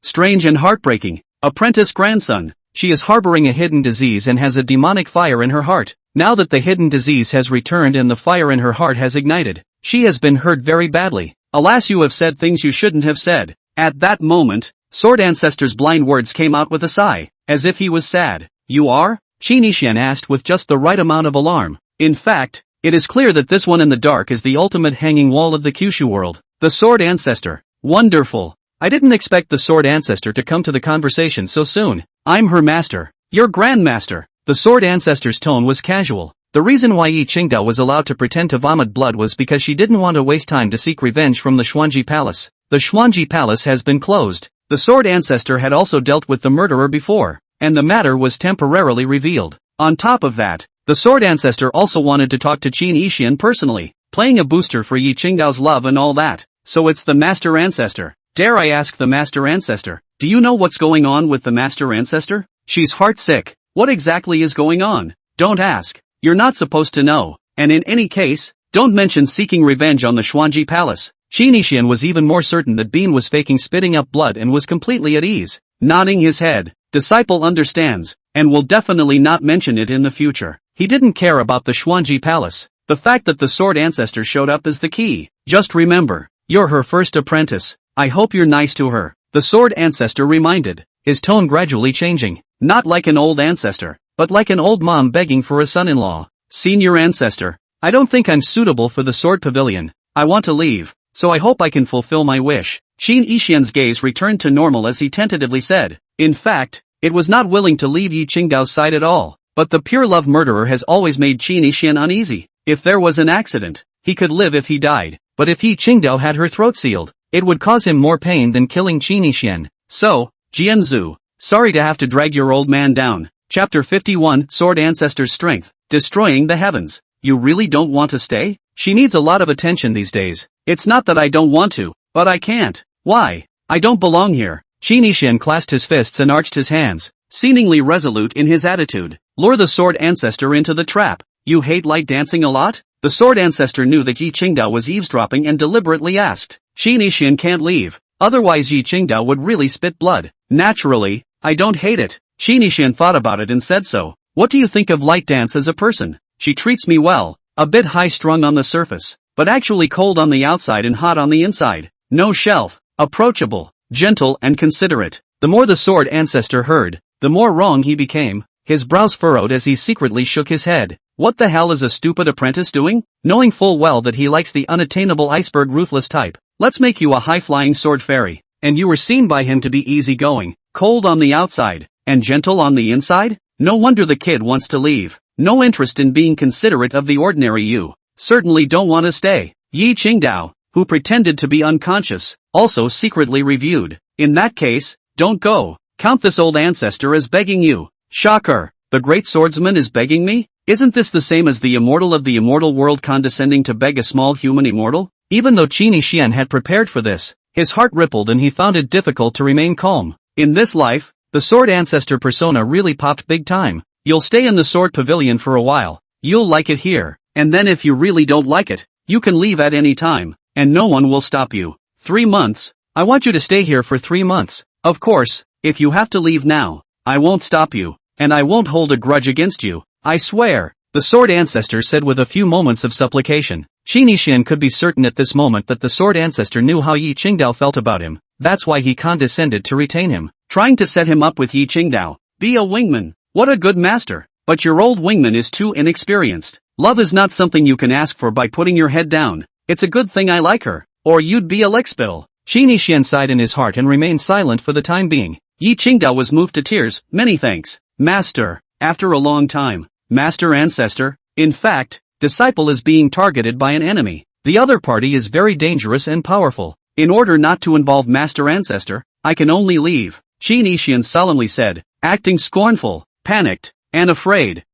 strange and heartbreaking. Apprentice grandson. She is harboring a hidden disease and has a demonic fire in her heart. Now that the hidden disease has returned and the fire in her heart has ignited, she has been hurt very badly. Alas, you have said things you shouldn't have said. At that moment, Sword Ancestor's blind words came out with a sigh, as if he was sad. You are? Qin Yixian asked with just the right amount of alarm. In fact, it is clear that this one in the dark is the ultimate hanging wall of the Kyushu world. The Sword Ancestor. Wonderful. I didn't expect the Sword Ancestor to come to the conversation so soon. I'm her master. Your grandmaster. The Sword Ancestor's tone was casual. The reason why Yi Qingdao was allowed to pretend to vomit blood was because she didn't want to waste time to seek revenge from the Xuanji Palace. The Xuanji Palace has been closed. The Sword Ancestor had also dealt with the murderer before, and the matter was temporarily revealed. On top of that, the Sword Ancestor also wanted to talk to Qin Yixian personally, playing a booster for Yi Qingdao's love and all that. So it's the Master Ancestor. Dare I ask the Master Ancestor, do you know what's going on with the Master Ancestor? She's heart sick. What exactly is going on? Don't ask. you're not supposed to know. And in any case, don't mention seeking revenge on the Xuanji Palace. Qin Yixian was even more certain that Bean was faking spitting up blood and was completely at ease. Nodding his head, disciple understands, and will definitely not mention it in the future. He didn't care about the Xuanji Palace. The fact that the Sword Ancestor showed up is the key. Just remember, you're her first apprentice. I hope you're nice to her. The Sword Ancestor reminded, his tone gradually changing. Not like an old ancestor, but like an old mom begging for a son-in-law. Senior Ancestor, I don't think I'm suitable for the Sword Pavilion. I want to leave, so I hope I can fulfill my wish. Qin Yixian's gaze returned to normal as he tentatively said. In fact, it was not willing to leave Yi Qingdao's side at all. But the pure love murderer has always made Qin Yixian uneasy. If there was an accident, he could live if he died. But if Yi Qingdao had her throat sealed, it would cause him more pain than killing Qin Yixian. So, Jianzhu, sorry to have to drag your old man down. Chapter 51, Sword Ancestor's Strength, Destroying the Heavens. You really don't want to stay? She needs a lot of attention these days. It's not that I don't want to, but I can't. Why? I don't belong here. Qin Yixian clasped his fists and arched his hands, seemingly resolute in his attitude. Lure the Sword Ancestor into the trap. You hate light dancing a lot? The Sword Ancestor knew that Yi Qingdao was eavesdropping and deliberately asked. Qin Yixian can't leave, otherwise Yi Qingdao would really spit blood. Naturally, I don't hate it. Qin Yixian thought about it and said so. What do you think of light dance as a person? She treats me well, a bit high-strung on the surface, but actually cold on the outside and hot on the inside. No shelf, approachable, gentle and considerate. The more the Sword Ancestor heard, the more wrong he became. His brows furrowed as he secretly shook his head. What the hell is a stupid apprentice doing? Knowing full well that he likes the unattainable iceberg ruthless type. Let's make you a high-flying sword fairy. And you were seen by him to be easygoing, cold on the outside, and gentle on the inside? No wonder the kid wants to leave. No interest in being considerate of the ordinary you. Certainly don't want to stay. Yi Qingdao, who pretended to be unconscious, also secretly reviewed. In that case, don't go. Count this old ancestor as begging you. Shocker, the great swordsman is begging me? Isn't this the same as the immortal of the immortal world condescending to beg a small human immortal? Even though Qin Yixian had prepared for this, his heart rippled and he found it difficult to remain calm. In this life, the Sword Ancestor persona really popped big time. You'll stay in the Sword Pavilion for a while. You'll like it here. And then if you really don't like it, you can leave at any time, and no one will stop you. 3 months? I want you to stay here for 3 months. Of course, if you have to leave now, I won't stop you. And I won't hold a grudge against you. I swear, the Sword Ancestor said with a few moments of supplication. Qin Yixian could be certain at this moment that the Sword Ancestor knew how Yi Qingdao felt about him. That's why he condescended to retain him. Trying to set him up with Yi Qingdao. Be a wingman. What a good master. But your old wingman is too inexperienced. Love is not something you can ask for by putting your head down. It's a good thing I like her, or you'd be a lickspill. Qin Yixian sighed in his heart and remained silent for the time being. Yi Qingdao was moved to tears. Many thanks, Master. After a long time, Master Ancestor. In fact, disciple is being targeted by an enemy. The other party is very dangerous and powerful. In order not to involve Master Ancestor, I can only leave. Qin Yixian solemnly said, acting scornful, panicked, and afraid.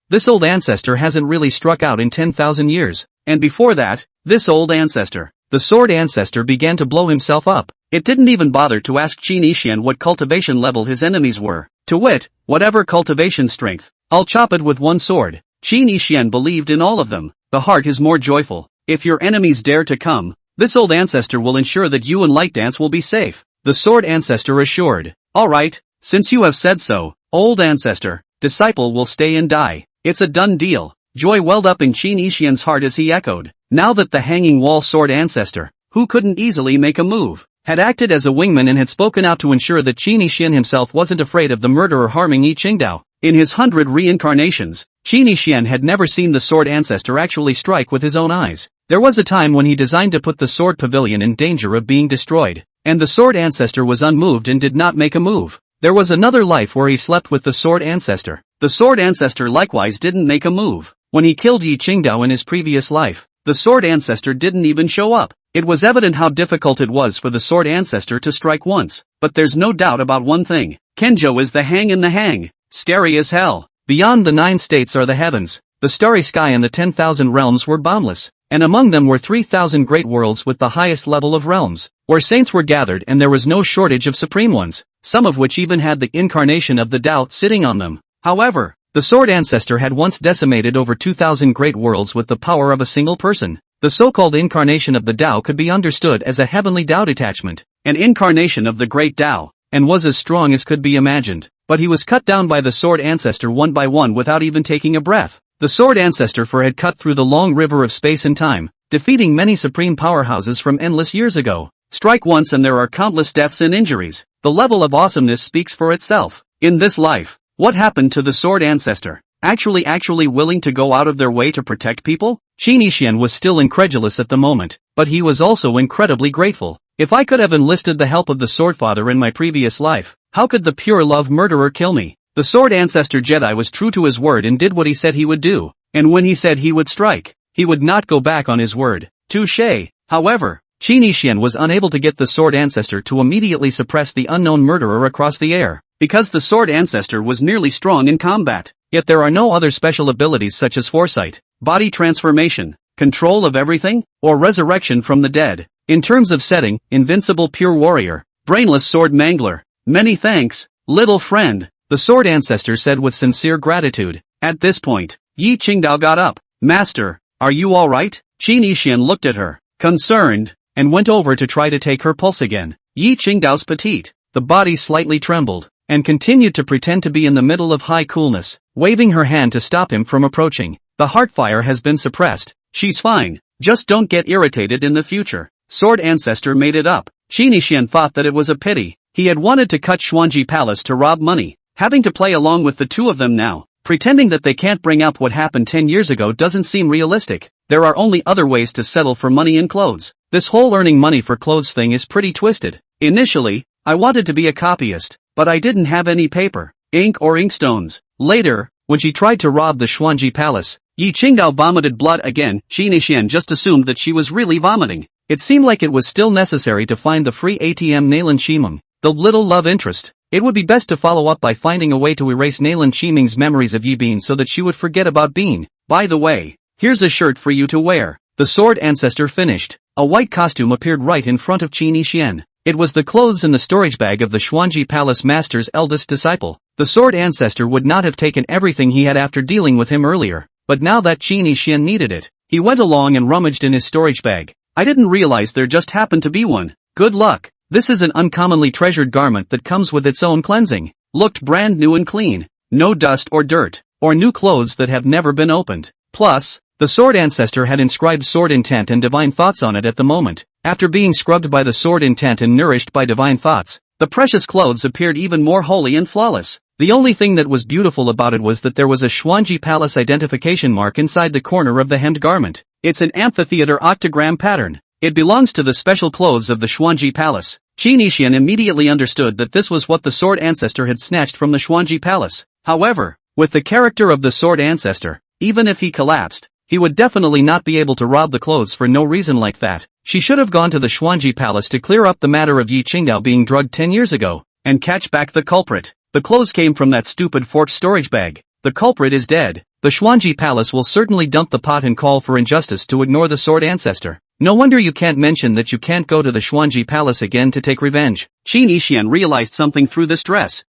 This old ancestor hasn't really struck out in 10,000 years. And before that, this old ancestor, the Sword Ancestor, began to blow himself up. It didn't even bother to ask Qin Yixian what cultivation level his enemies were. To wit, whatever cultivation strength, I'll chop it with one sword. Qin Yixian believed in all of them. The heart is more joyful. If your enemies dare to come, this old ancestor will ensure that you and Light Dance will be safe. The Sword Ancestor assured. Alright, since you have said so, old ancestor, disciple will stay and die. It's a done deal. Joy welled up in Qin Yixian's heart as he echoed. Now that the hanging wall Sword Ancestor, who couldn't easily make a move, had acted as a wingman and had spoken out to ensure that Qin Yixian himself wasn't afraid of the murderer harming Yi Qingdao. In his 100 reincarnations, Qin Yixian had never seen the Sword Ancestor actually strike with his own eyes. There was a time when he designed to put the Sword Pavilion in danger of being destroyed, and the Sword Ancestor was unmoved and did not make a move. There was another life where he slept with the Sword Ancestor. The Sword Ancestor likewise didn't make a move. When he killed Yi Qingdao in his previous life, the Sword Ancestor didn't even show up. It was evident how difficult it was for the Sword Ancestor to strike once. But there's no doubt about one thing. Kenjo is the hang in the hang. Starry as hell. Beyond the 9 states are the heavens. The starry sky and the 10,000 realms were boundless. And among them were 3,000 great worlds with the highest level of realms, where saints were gathered, and there was no shortage of supreme ones, some of which even had the incarnation of the Tao sitting on them. However, The Sword Ancestor had once decimated over 2,000 great worlds with the power of a single person. The so-called incarnation of the Tao could be understood as a heavenly Tao detachment, an incarnation of the great Tao, and was as strong as could be imagined. But he was cut down by the Sword Ancestor one by one without even taking a breath. The Sword Ancestor had cut through the long river of space and time, defeating many supreme powerhouses from endless years ago. Strike once and there are countless deaths and injuries. The level of awesomeness speaks for itself. In this life, what happened to the Sword Ancestor? Actually willing to go out of their way to protect people? Qin Yixian was still incredulous at the moment, but he was also incredibly grateful. If I could have enlisted the help of the Swordfather in my previous life, how could the pure love murderer kill me? The Sword Ancestor Jedi was true to his word and did what he said he would do, and when he said he would strike, he would not go back on his word. Touché. However, Qin Yixian was unable to get the Sword Ancestor to immediately suppress the unknown murderer across the air, because the Sword Ancestor was nearly strong in combat. Yet there are no other special abilities such as foresight, body transformation, control of everything, or resurrection from the dead. In terms of setting, invincible pure warrior, brainless sword mangler. Many thanks, little friend, the Sword Ancestor said with sincere gratitude. At this point, Yi Qingdao got up. Master, are you alright? Qin Yixian looked at her, concerned, and went over to try to take her pulse again. Yi Qingdao's petite, the body slightly trembled, and continued to pretend to be in the middle of high coolness, waving her hand to stop him from approaching. The heart fire has been suppressed. She's fine, just don't get irritated in the future. Sword Ancestor made it up. Qin Yixian thought that it was a pity. He had wanted to cut Xuanji Palace to rob money, having to play along with the two of them now. Pretending that they can't bring up what happened 10 years ago doesn't seem realistic. There are only other ways to settle for money in clothes. This whole earning money for clothes thing is pretty twisted. Initially, I wanted to be a copyist, but I didn't have any paper, ink or inkstones. Later, when she tried to rob the Xuanji Palace, Yi Qingdao vomited blood again. Qin Yixian just assumed that she was really vomiting. It seemed like it was still necessary to find the free ATM Nailan Shimeng, the little love interest. It would be best to follow up by finding a way to erase Nailan Shimeng's memories of Yi Bean so that she would forget about Bean. By the way, here's a shirt for you to wear. The Sword Ancestor finished. A white costume appeared right in front of Qin Yixian. It was the clothes in the storage bag of the Xuanji Palace Master's eldest disciple. The Sword Ancestor would not have taken everything he had after dealing with him earlier, but now that Qin Yixian needed it, he went along and rummaged in his storage bag. I didn't realize there just happened to be one. Good luck. This is an uncommonly treasured garment that comes with its own cleansing. Looked brand new and clean. No dust or dirt, or new clothes that have never been opened. Plus, the Sword Ancestor had inscribed sword intent and divine thoughts on it at the moment. After being scrubbed by the sword intent and nourished by divine thoughts, the precious clothes appeared even more holy and flawless. The only thing that was beautiful about it was that there was a Xuanji Palace identification mark inside the corner of the hemmed garment. It's an amphitheater octagram pattern. It belongs to the special clothes of the Xuanji Palace. Qin Yixian immediately understood that this was what the Sword Ancestor had snatched from the Xuanji Palace. However, with the character of the Sword Ancestor, even if he collapsed, he would definitely not be able to rob the clothes for no reason like that. She should have gone to the Xuanji Palace to clear up the matter of Yi Qingdao being drugged 10 years ago, and catch back the culprit. The clothes came from that stupid forked storage bag. The culprit is dead. The Xuanji Palace will certainly dump the pot and call for injustice to ignore the Sword Ancestor. No wonder you can't mention that you can't go to the Xuanji Palace again to take revenge. Qin Yixian realized something through this dress.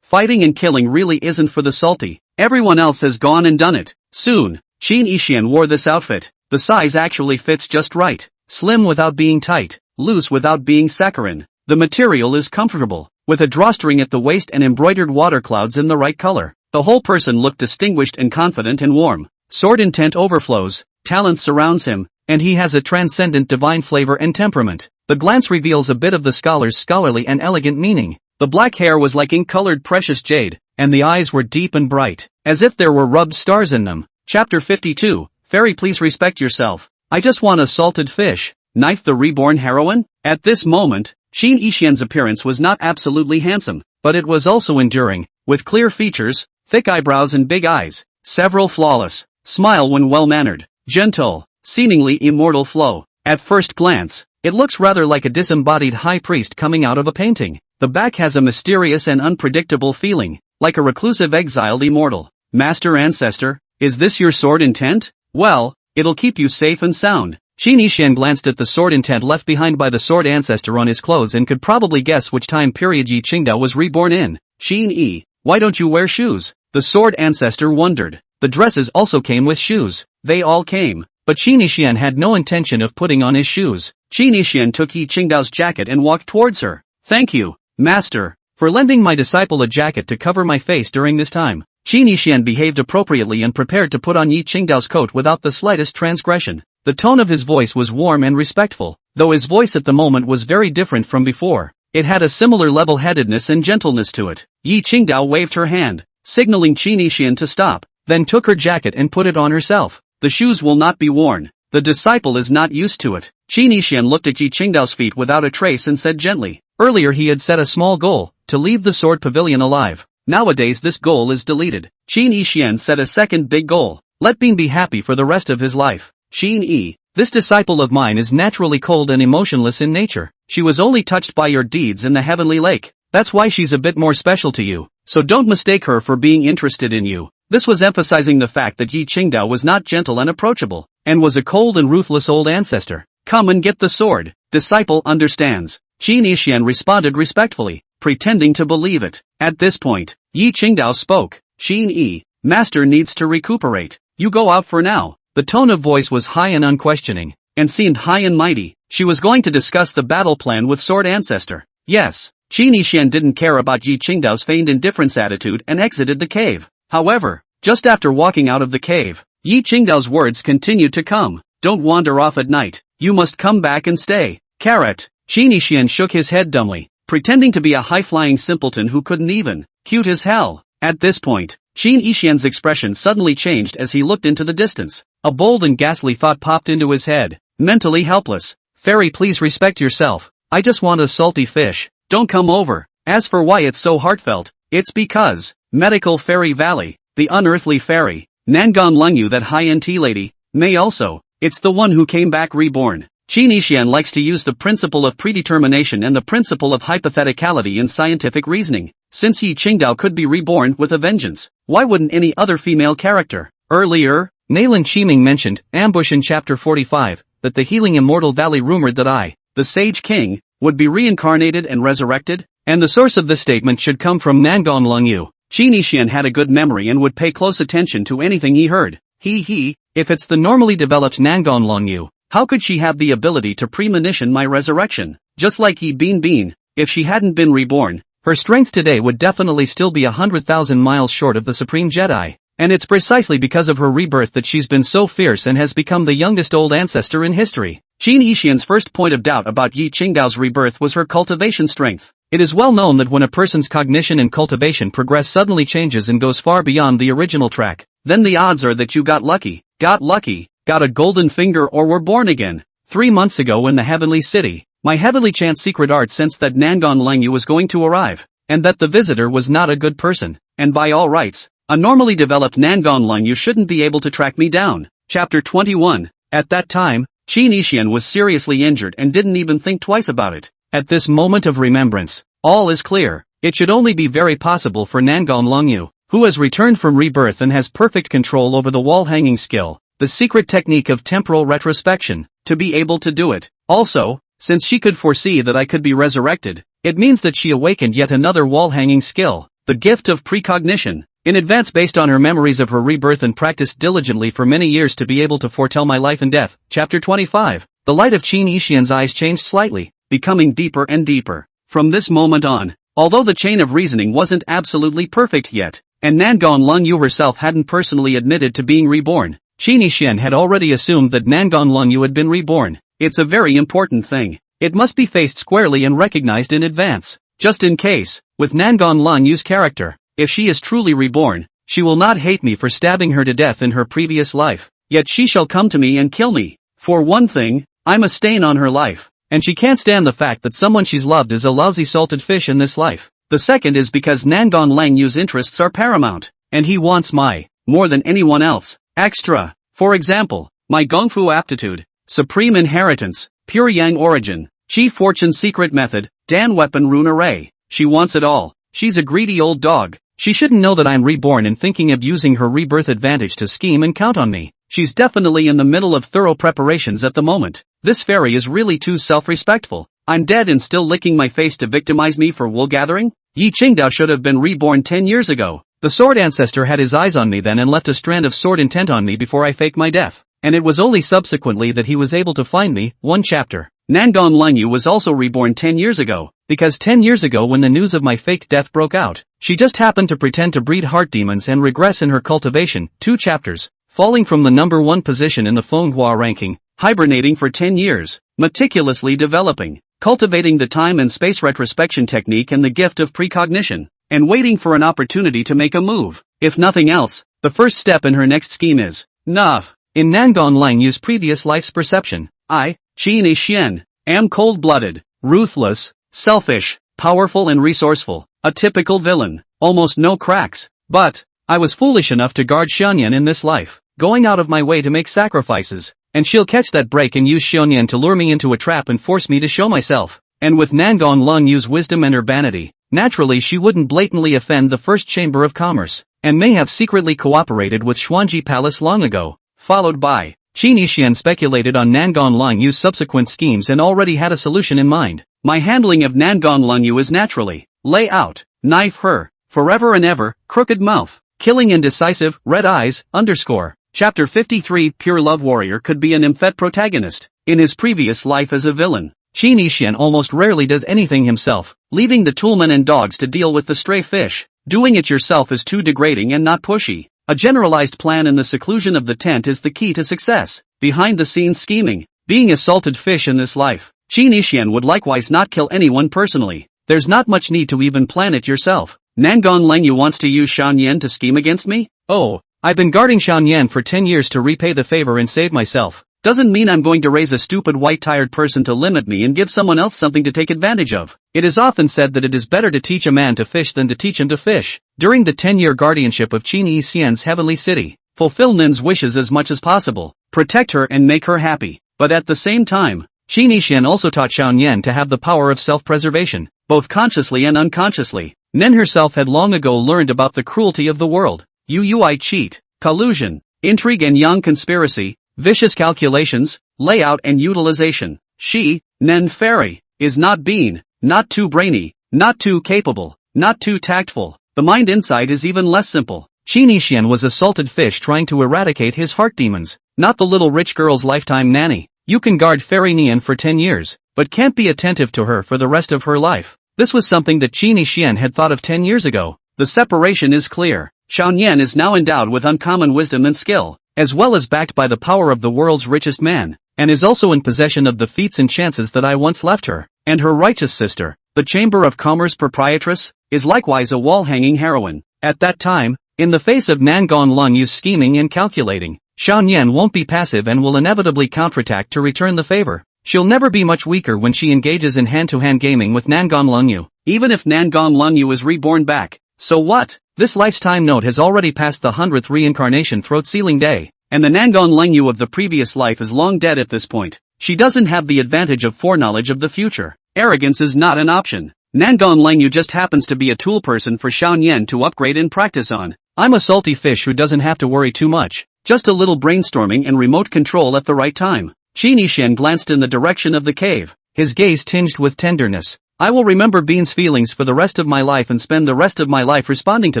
Fighting and killing really isn't for the salty. Everyone else has gone and done it. Soon, Qin Yixian wore this outfit. The size actually fits just right. Slim without being tight, loose without being saccharine. The material is comfortable, with a drawstring at the waist and embroidered water clouds in the right color. The whole person looked distinguished and confident and warm. Sword intent overflows, talent surrounds him, and he has a transcendent divine flavor and temperament. The glance reveals a bit of the scholar's scholarly and elegant meaning. The black hair was like ink-colored precious jade, and the eyes were deep and bright, as if there were rubbed stars in them. Chapter 52, Fairy, please respect yourself. I just want a salted fish. Knife the reborn heroine? At this moment, Qin Yixian's appearance was not absolutely handsome, but it was also enduring, with clear features, thick eyebrows and big eyes, several flawless, smile when well-mannered, gentle, seemingly immortal flow. At first glance, it looks rather like a disembodied high priest coming out of a painting. The back has a mysterious and unpredictable feeling, like a reclusive exiled immortal. Master Ancestor, is this your sword intent? Well, it'll keep you safe and sound. Qin Yixian glanced at the sword intent left behind by the Sword Ancestor on his clothes and could probably guess which time period Yi Qingdao was reborn in. Qin Yi, Why don't you wear shoes? The Sword Ancestor wondered. The dresses also came with shoes. They all came. But Qin Yixian had no intention of putting on his shoes. Qin Yixian took Yi Qingdao's jacket and walked towards her. Thank you, master, for lending my disciple a jacket to cover my face during this time. Qin Yixian behaved appropriately and prepared to put on Yi Qingdao's coat without the slightest transgression. The tone of his voice was warm and respectful, though his voice at the moment was very different from before. It had a similar level-headedness and gentleness to it. Yi Qingdao waved her hand, signaling Qin Yixian to stop, then took her jacket and put it on herself. The shoes will not be worn. The disciple is not used to it. Qin Yixian looked at Yi Qingdao's feet without a trace and said gently. Earlier he had set a small goal, to leave the sword pavilion alive. Nowadays this goal is deleted. Qin Yixian set a second big goal. Let Bean be happy for the rest of his life. Qin Yi, this disciple of mine is naturally cold and emotionless in nature. She was only touched by your deeds in the heavenly lake. That's why she's a bit more special to you. So don't mistake her for being interested in you. This was emphasizing the fact that Yi Qingdao was not gentle and approachable, and was a cold and ruthless old ancestor. Come and get the sword. Disciple understands. Qin Yixian responded respectfully, pretending to believe it. At this point, Yi Qingdao spoke. Qin Yi, master needs to recuperate. You go out for now. The tone of voice was high and unquestioning, and seemed high and mighty. She was going to discuss the battle plan with Sword Ancestor. Yes. Qin Yixian didn't care about Yi Qingdao's feigned indifference attitude and exited the cave. However, just after walking out of the cave, Yi Qingdao's words continued to come. Don't wander off at night. You must come back and stay. Carrot. Qin Yixian shook his head dumbly, pretending to be a high-flying simpleton who couldn't even. Cute as hell. At this point, Qin Yixian's expression suddenly changed as he looked into the distance. A bold and ghastly thought popped into his head. Mentally helpless. Fairy, please respect yourself. I just want a salty fish. Don't come over. As for why it's so heartfelt, it's because Medical Fairy Valley, the unearthly fairy, Nangon Lungyu, that high-end tea lady, may also. It's the one who came back reborn. Qin Yixian likes to use the principle of predetermination and the principle of hypotheticality in scientific reasoning. Since Yi Qingdao could be reborn with a vengeance, why wouldn't any other female character? Earlier, Naylan Shiming mentioned, ambush in chapter 45, that the healing immortal valley rumored that I, the Sage King, would be reincarnated and resurrected, and the source of this statement should come from Nangon Lungyu. Qin Yixian had a good memory and would pay close attention to anything he heard. If it's the normally developed Nangon Lungyu, how could she have the ability to premonition my resurrection? Just like Yi Bean, if she hadn't been reborn, her strength today would definitely still be 100,000 miles short of the Supreme Jedi. And it's precisely because of her rebirth that she's been so fierce and has become the youngest old ancestor in history. Qin Yixian's first point of doubt about Yi Qingdao's rebirth was her cultivation strength. It is well known that when a person's cognition and cultivation progress suddenly changes and goes far beyond the original track, then the odds are that you got lucky, got a golden finger, or were born again. 3 months ago in the Heavenly City, my Heavenly Chant secret art sensed that Nangon Lengyu was going to arrive, and that the visitor was not a good person, and by all rights, a normally developed Nangon Lengyu shouldn't be able to track me down. Chapter 21. At that time, Qin Yixian was seriously injured and didn't even think twice about it. At this moment of remembrance, all is clear. It should only be very possible for Nangon Lengyu, who has returned from rebirth and has perfect control over the wall-hanging skill, the secret technique of temporal retrospection, to be able to do it. Also, since she could foresee that I could be resurrected, it means that she awakened yet another wall-hanging skill, the gift of precognition, in advance based on her memories of her rebirth and practiced diligently for many years to be able to foretell my life and death. Chapter 25. The light of Qin Yixian's eyes changed slightly, becoming deeper and deeper. From this moment on, although the chain of reasoning wasn't absolutely perfect yet, and Nangon Lengyu herself hadn't personally admitted to being reborn, Qin Yixian had already assumed that Nangon Lengyu had been reborn. It's a very important thing. It must be faced squarely and recognized in advance. Just in case, with Nangon Lengyu's character, if she is truly reborn, she will not hate me for stabbing her to death in her previous life. Yet she shall come to me and kill me. For one thing, I'm a stain on her life, and she can't stand the fact that someone she's loved is a lousy salted fish in this life. The second is because Nangon Lengyu's interests are paramount, and he wants my, more than anyone else, extra. For example, my Gongfu aptitude, supreme inheritance, pure yang origin, chi fortune secret method, Dan weapon rune array. She wants it all. She's a greedy old dog. She shouldn't know that I'm reborn and thinking of using her rebirth advantage to scheme and count on me. She's definitely in the middle of thorough preparations at the moment. This fairy is really too self-respectful. I'm dead and still licking my face to victimize me for wool gathering? Yi Qingdao should have been reborn 10 years ago. The Sword Ancestor had his eyes on me then and left a strand of sword intent on me before I faked my death. And it was only subsequently that he was able to find me. 1 chapter. Nangon Lengyu was also reborn 10 years ago, because 10 years ago when the news of my faked death broke out, she just happened to pretend to breed heart demons and regress in her cultivation. 2 chapters. Falling from the number 1 position in the manhwa ranking, hibernating for 10 years, meticulously developing, cultivating the time and space retrospection technique and the gift of precognition, and waiting for an opportunity to make a move. If nothing else, the first step in her next scheme is, Nuff. In Nangon Lengyu's previous life's perception, I, Qi Xian, am cold-blooded, ruthless, selfish, powerful and resourceful, a typical villain, almost no cracks. But I was foolish enough to guard Xianyan in this life, going out of my way to make sacrifices, and she'll catch that break and use Xianyan to lure me into a trap and force me to show myself. And with Nangon Lengyu's wisdom and urbanity, naturally she wouldn't blatantly offend the First Chamber of Commerce, and may have secretly cooperated with Xuanji Palace long ago. Followed by, Qi Xian speculated on Nangon Lengyu's subsequent schemes and already had a solution in mind. My handling of Nangon Lengyu is naturally, lay out, knife her, forever and ever, crooked mouth, killing indecisive, red eyes, underscore. Chapter 53 Pure Love Warrior could be an emphet protagonist. In his previous life as a villain, Qi Xian almost rarely does anything himself, leaving the toolmen and dogs to deal with the stray fish. Doing it yourself is too degrading and not pushy. A generalized plan in the seclusion of the tent is the key to success. Behind-the-scenes scheming, being a salted fish in this life, Qi Xian would likewise not kill anyone personally. There's not much need to even plan it yourself. Nangon Lengyu wants to use Xianyan to scheme against me? Oh, I've been guarding Xianyan for 10 years to repay the favor and save myself. Doesn't mean I'm going to raise a stupid white-tired person to limit me and give someone else something to take advantage of. It is often said that it is better to teach a man to fish than to teach him to fish. During the 10-year guardianship of Qi Xian's heavenly city, fulfill Nin's wishes as much as possible, protect her and make her happy. But at the same time, Qi Xian also taught Xianyan to have the power of self-preservation, both consciously and unconsciously. Nin herself had long ago learned about the cruelty of the world. Ui cheat, collusion, intrigue and yang conspiracy, vicious calculations, layout and utilization. She, Nen Fairy, is not being, not too brainy, not too capable, not too tactful. The mind inside is even less simple. Qi Xian was a salted fish trying to eradicate his heart demons, not the little rich girl's lifetime nanny. You can guard Fairy Nian for 10 years, but can't be attentive to her for the rest of her life. This was something that Qi Xian had thought of 10 years ago. The separation is clear. Xianyan is now endowed with uncommon wisdom and skill, as well as backed by the power of the world's richest man, and is also in possession of the feats and chances that I once left her. And her righteous sister, the Chamber of Commerce proprietress, is likewise a wall-hanging heroine. At that time, in the face of Nangon Lengyu's scheming and calculating, Xianyan won't be passive and will inevitably counterattack to return the favor. She'll never be much weaker when she engages in hand-to-hand gaming with Nangon Lengyu. Even if Nangon Lengyu is reborn back, so what? This life's time note has already passed the 100th reincarnation throat-sealing day, and the Nangon Lengyu of the previous life is long dead at this point. She doesn't have the advantage of foreknowledge of the future. Arrogance is not an option. Nangon Lengyu just happens to be a tool person for Xianyan to upgrade and practice on. I'm a salty fish who doesn't have to worry too much. Just a little brainstorming and remote control at the right time. Qi Xian glanced in the direction of the cave, his gaze tinged with tenderness. I will remember Bean's feelings for the rest of my life and spend the rest of my life responding to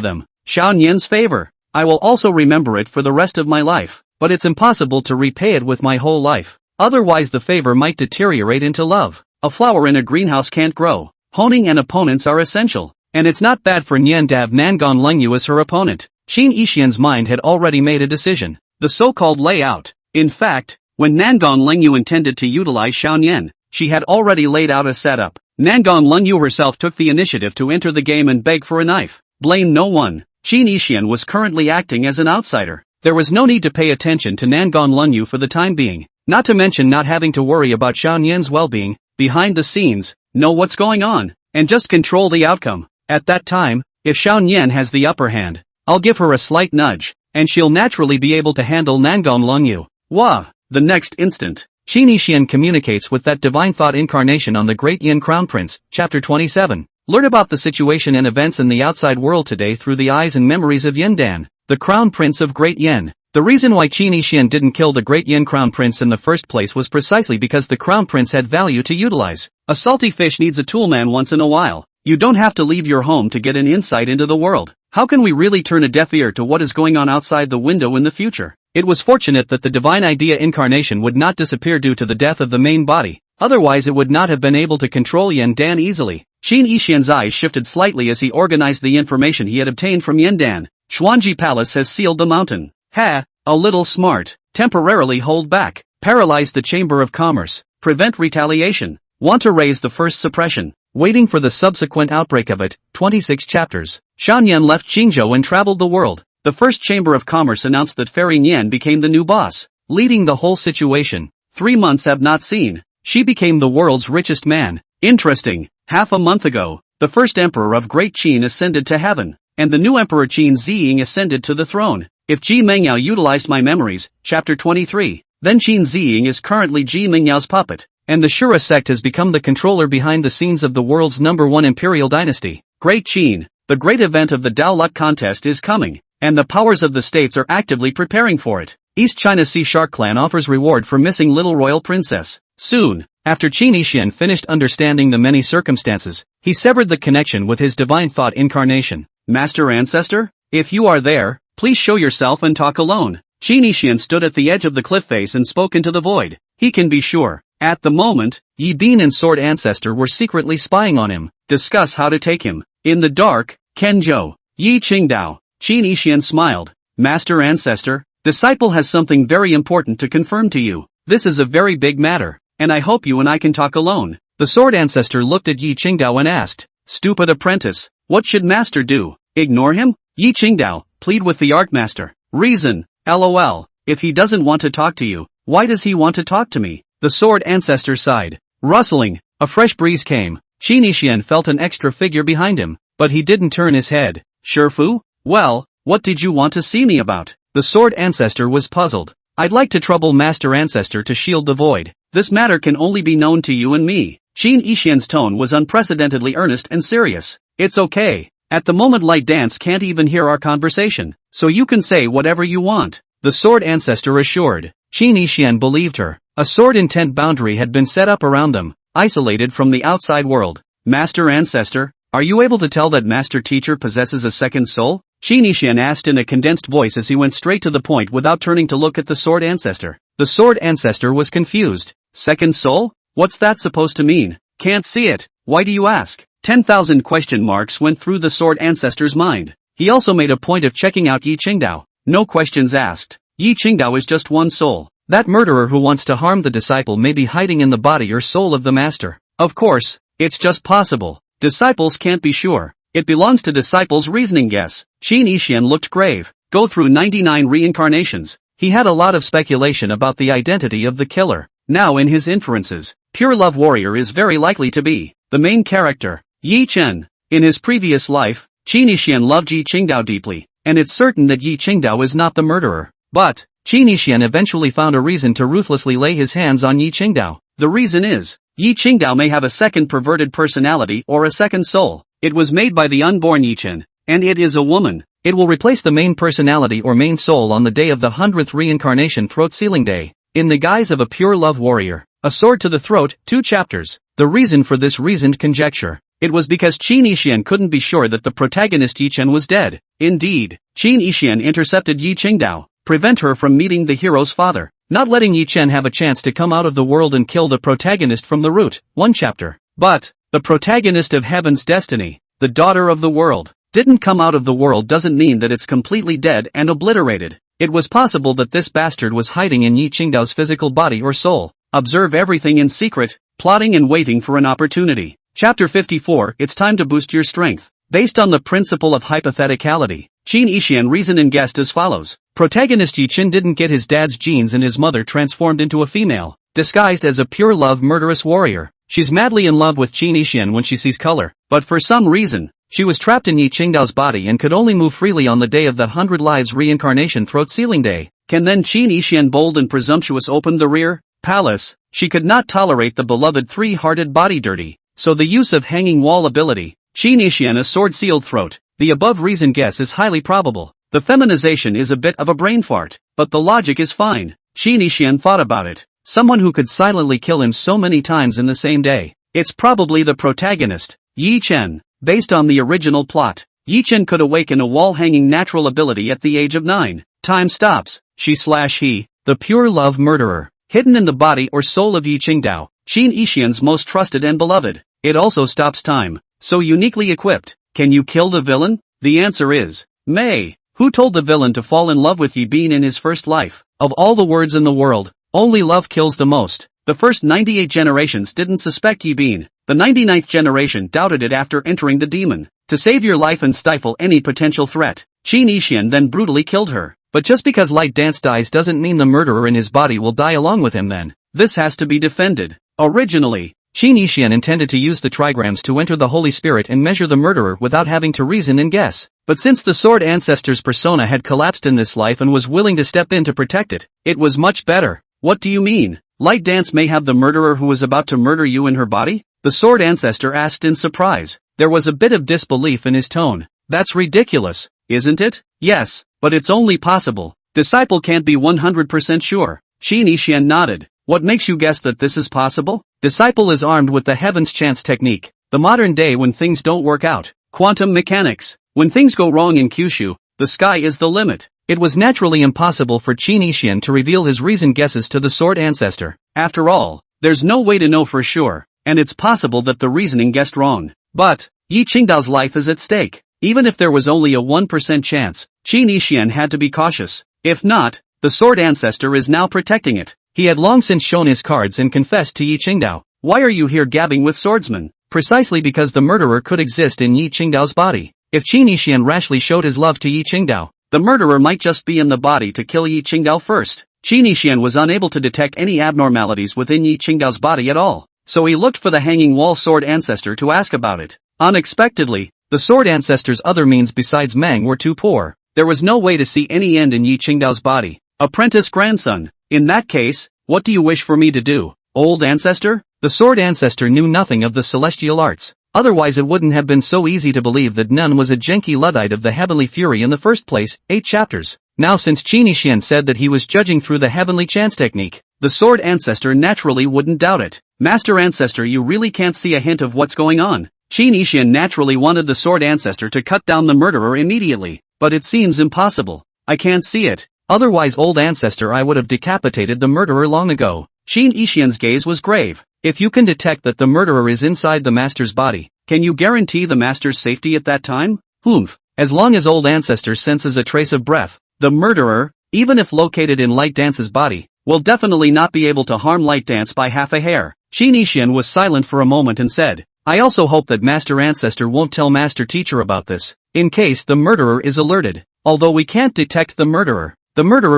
them. Xianyan's favor. I will also remember it for the rest of my life, but it's impossible to repay it with my whole life. Otherwise the favor might deteriorate into love. A flower in a greenhouse can't grow. Honing and opponents are essential, and it's not bad for Nian to have Nangon Lengyu as her opponent. Qi Xian's mind had already made a decision. The so-called layout. In fact, when Nangon Lengyu intended to utilize Xianyan, she had already laid out a setup. Nangon Lengyu herself took the initiative to enter the game and beg for a knife. Blame no one. Qi Xian was currently acting as an outsider. There was no need to pay attention to Nangon Lengyu for the time being, not to mention not having to worry about Xianyan's well-being. Behind the scenes, know what's going on, and just control the outcome. At that time, if Xianyan has the upper hand, I'll give her a slight nudge, and she'll naturally be able to handle Nangon Lengyu. Wah! The next instant, Qi Xian communicates with that divine thought incarnation on the Great Yin Crown Prince. Chapter 27. Learn about the situation and events in the outside world today through the eyes and memories of Yin Dan, the Crown Prince of Great Yin. The reason why Qi Xian didn't kill the Great Yin Crown Prince in the first place was precisely because the Crown Prince had value to utilize. A salty fish needs a toolman once in a while. You don't have to leave your home to get an insight into the world. How can we really turn a deaf ear to what is going on outside the window in the future? It was fortunate that the divine idea incarnation would not disappear due to the death of the main body, otherwise it would not have been able to control Yan Dan easily. Qin Yixian's eyes shifted slightly as he organized the information he had obtained from Yan Dan. Xuanji Palace has sealed the mountain. Ha, a little smart. Temporarily hold back. Paralyze the Chamber of Commerce. Prevent retaliation. Want to raise the first suppression. Waiting for the subsequent outbreak of it. 26 chapters. Shan Yan left Qingzhou and traveled the world. The first Chamber of Commerce announced that Fairy Nian became the new boss, leading the whole situation. 3 months have not seen. She became the world's richest man. Interesting. Half a month ago, the first emperor of Great Qin ascended to heaven, and the new emperor Qin Ziying ascended to the throne. If Ji Mengyao utilized my memories, chapter 23, then Qin Ziying is currently Ji Mengyao's puppet, and the Shura sect has become the controller behind the scenes of the world's #1 imperial dynasty. Great Qin, the great event of the Dao Luck contest is coming, and the powers of the states are actively preparing for it. East China Sea Shark Clan offers reward for missing little royal princess. Soon, after Qin Yixian finished understanding the many circumstances, he severed the connection with his divine thought incarnation. Master Ancestor? If you are there, please show yourself and talk alone. Qin Yixian stood at the edge of the cliff face and spoke into the void. He can be sure. At the moment, Yi Bin and Sword Ancestor were secretly spying on him. Discuss how to take him. In the dark, Kenjo. Yi Qingdao. Qin Yixian smiled. Master Ancestor, disciple has something very important to confirm to you. This is a very big matter, and I hope you and I can talk alone. The Sword Ancestor looked at Yi Qingdao and asked, Stupid apprentice, what should Master do? Ignore him? Yi Qingdao, plead with the Archmaster. Reason, LOL, if he doesn't want to talk to you, why does he want to talk to me? The Sword Ancestor sighed. Rustling, a fresh breeze came. Qin Yixian felt an extra figure behind him, but he didn't turn his head. Shifu? Well, what did you want to see me about? The Sword Ancestor was puzzled. I'd like to trouble Master Ancestor to shield the void. This matter can only be known to you and me. Qin Yixian's tone was unprecedentedly earnest and serious. It's okay. At the moment Light Dance can't even hear our conversation, so you can say whatever you want. The Sword Ancestor assured. Qin Yixian believed her. A sword intent boundary had been set up around them, isolated from the outside world. Master Ancestor, are you able to tell that Master Teacher possesses a second soul? Qin Yixian asked in a condensed voice as he went straight to the point without turning to look at the Sword Ancestor. The Sword Ancestor was confused. Second soul? What's that supposed to mean? Can't see it. Why do you ask? 10,000 question marks went through the Sword Ancestor's mind. He also made a point of checking out Yi Qingdao. No questions asked. Yi Qingdao is just one soul. That murderer who wants to harm the disciple may be hiding in the body or soul of the master. Of course, it's just possible. Disciples can't be sure. It belongs to disciples' reasoning guess. Qin Yixian looked grave. Go through 99 reincarnations. He had a lot of speculation about the identity of the killer. Now in his inferences, Pure Love Warrior is very likely to be the main character. Yi Chen. In his previous life, Qin Yixian loved Yi Qingdao deeply, and it's certain that Yi Qingdao is not the murderer. But, Qin Yixian eventually found a reason to ruthlessly lay his hands on Yi Qingdao. The reason is, Yi Qingdao may have a second perverted personality or a second soul. It was made by the unborn Yi Chen, and it is a woman. It will replace the main personality or main soul on the day of the 100th reincarnation throat sealing day, in the guise of a pure love warrior. A sword to the throat, 2 chapters. The reason for this reasoned conjecture. It was because Qin Yixian couldn't be sure that the protagonist Yi Chen was dead. Indeed, Qin Yixian intercepted Yi Qingdao, prevent her from meeting the hero's father, not letting Yi Chen have a chance to come out of the world and kill the protagonist from the root. 1 chapter. But, the protagonist of Heaven's Destiny, the daughter of the world, didn't come out of the world doesn't mean that it's completely dead and obliterated. It was possible that this bastard was hiding in Yi Qingdao's physical body or soul. Observe everything in secret, plotting and waiting for an opportunity. Chapter 54. It's time to boost your strength. Based on the principle of hypotheticality, Qin Yixian reasoned and guessed as follows. Protagonist Yi Chen didn't get his dad's genes and his mother transformed into a female, disguised as a pure love murderous warrior. She's madly in love with Qin Yixian when she sees color, but for some reason, she was trapped in Yi Qingdao's body and could only move freely on the day of the 100 Lives reincarnation throat sealing day. Can then Qin Yixian bold and presumptuous open the rear palace? She could not tolerate the beloved 3-hearted body dirty, so the use of hanging wall ability. Qin Yixian a sword sealed throat. The above reason guess is highly probable. The feminization is a bit of a brain fart, but the logic is fine. Qin Yixian thought about it. Someone who could silently kill him so many times in the same day. It's probably the protagonist, Yi Chen. Based on the original plot, Yi-Chen could awaken a wall-hanging natural ability at the age of 9. Time stops. She/he, the pure love murderer, hidden in the body or soul of Yi Qingdao, Qin Yixian's most trusted and beloved. It also stops time. So uniquely equipped. Can you kill the villain? The answer is May. Who told the villain to fall in love with Yi Bin in his first life? Of all the words in the world, only love kills the most. The first 98 generations didn't suspect Yi Bin. The 99th generation doubted it after entering the demon. To save your life and stifle any potential threat, Qin Yixian then brutally killed her. But just because Light Dance dies doesn't mean the murderer in his body will die along with him then. This has to be defended. Originally, Qin Yixian intended to use the trigrams to enter the Holy Spirit and measure the murderer without having to reason and guess. But since the Sword Ancestor's persona had collapsed in this life and was willing to step in to protect it, it was much better. What do you mean? Light Dance may have the murderer who was about to murder you in her body? The Sword Ancestor asked in surprise. There was a bit of disbelief in his tone. That's ridiculous, isn't it? Yes, but it's only possible. Disciple can't be 100% sure. Qin Yixian nodded. What makes you guess that this is possible? Disciple is armed with the Heaven's Chance technique. The modern day when things don't work out. Quantum mechanics. When things go wrong in Kyushu, the sky is the limit. It was naturally impossible for Qin Yixian to reveal his reasoned guesses to the Sword Ancestor. After all, there's no way to know for sure, and it's possible that the reasoning guessed wrong. But Yi Qingdao's life is at stake. Even if there was only a 1% chance, Qin Yixian had to be cautious. If not, the Sword Ancestor is now protecting it. He had long since shown his cards and confessed to Yi Qingdao. Why are you here gabbing with swordsmen? Precisely because the murderer could exist in Yi Qingdao's body. If Qin Yixian rashly showed his love to Yi Qingdao, the murderer might just be in the body to kill Yi Qingdao first. Qin Yixian was unable to detect any abnormalities within Yi Qingdao's body at all, so he looked for the hanging wall Sword Ancestor to ask about it. Unexpectedly, the Sword Ancestor's other means besides Mang were too poor. There was no way to see any end in Yi Qingdao's body. Apprentice grandson. In that case, what do you wish for me to do, old ancestor? The Sword Ancestor knew nothing of the celestial arts. Otherwise it wouldn't have been so easy to believe that Nun was a Genki Luddite of the Heavenly Fury in the first place. 8 chapters. Now since Qin Yixian said that he was judging through the Heavenly Chance technique, the Sword Ancestor naturally wouldn't doubt it. Master Ancestor, you really can't see a hint of what's going on. Qin Yixian naturally wanted the Sword Ancestor to cut down the murderer immediately, but it seems impossible. I can't see it. Otherwise, old ancestor, I would have decapitated the murderer long ago. Qin Yixian's gaze was grave. If you can detect that the murderer is inside the master's body, can you guarantee the master's safety at that time? Humph. As long as old ancestor senses a trace of breath, the murderer, even if located in Light Dance's body, will definitely not be able to harm Light Dance by half a hair. Qin Yixian was silent for a moment and said, I also hope that Master Ancestor won't tell Master Teacher about this, in case the murderer is alerted. Although we can't detect the murderer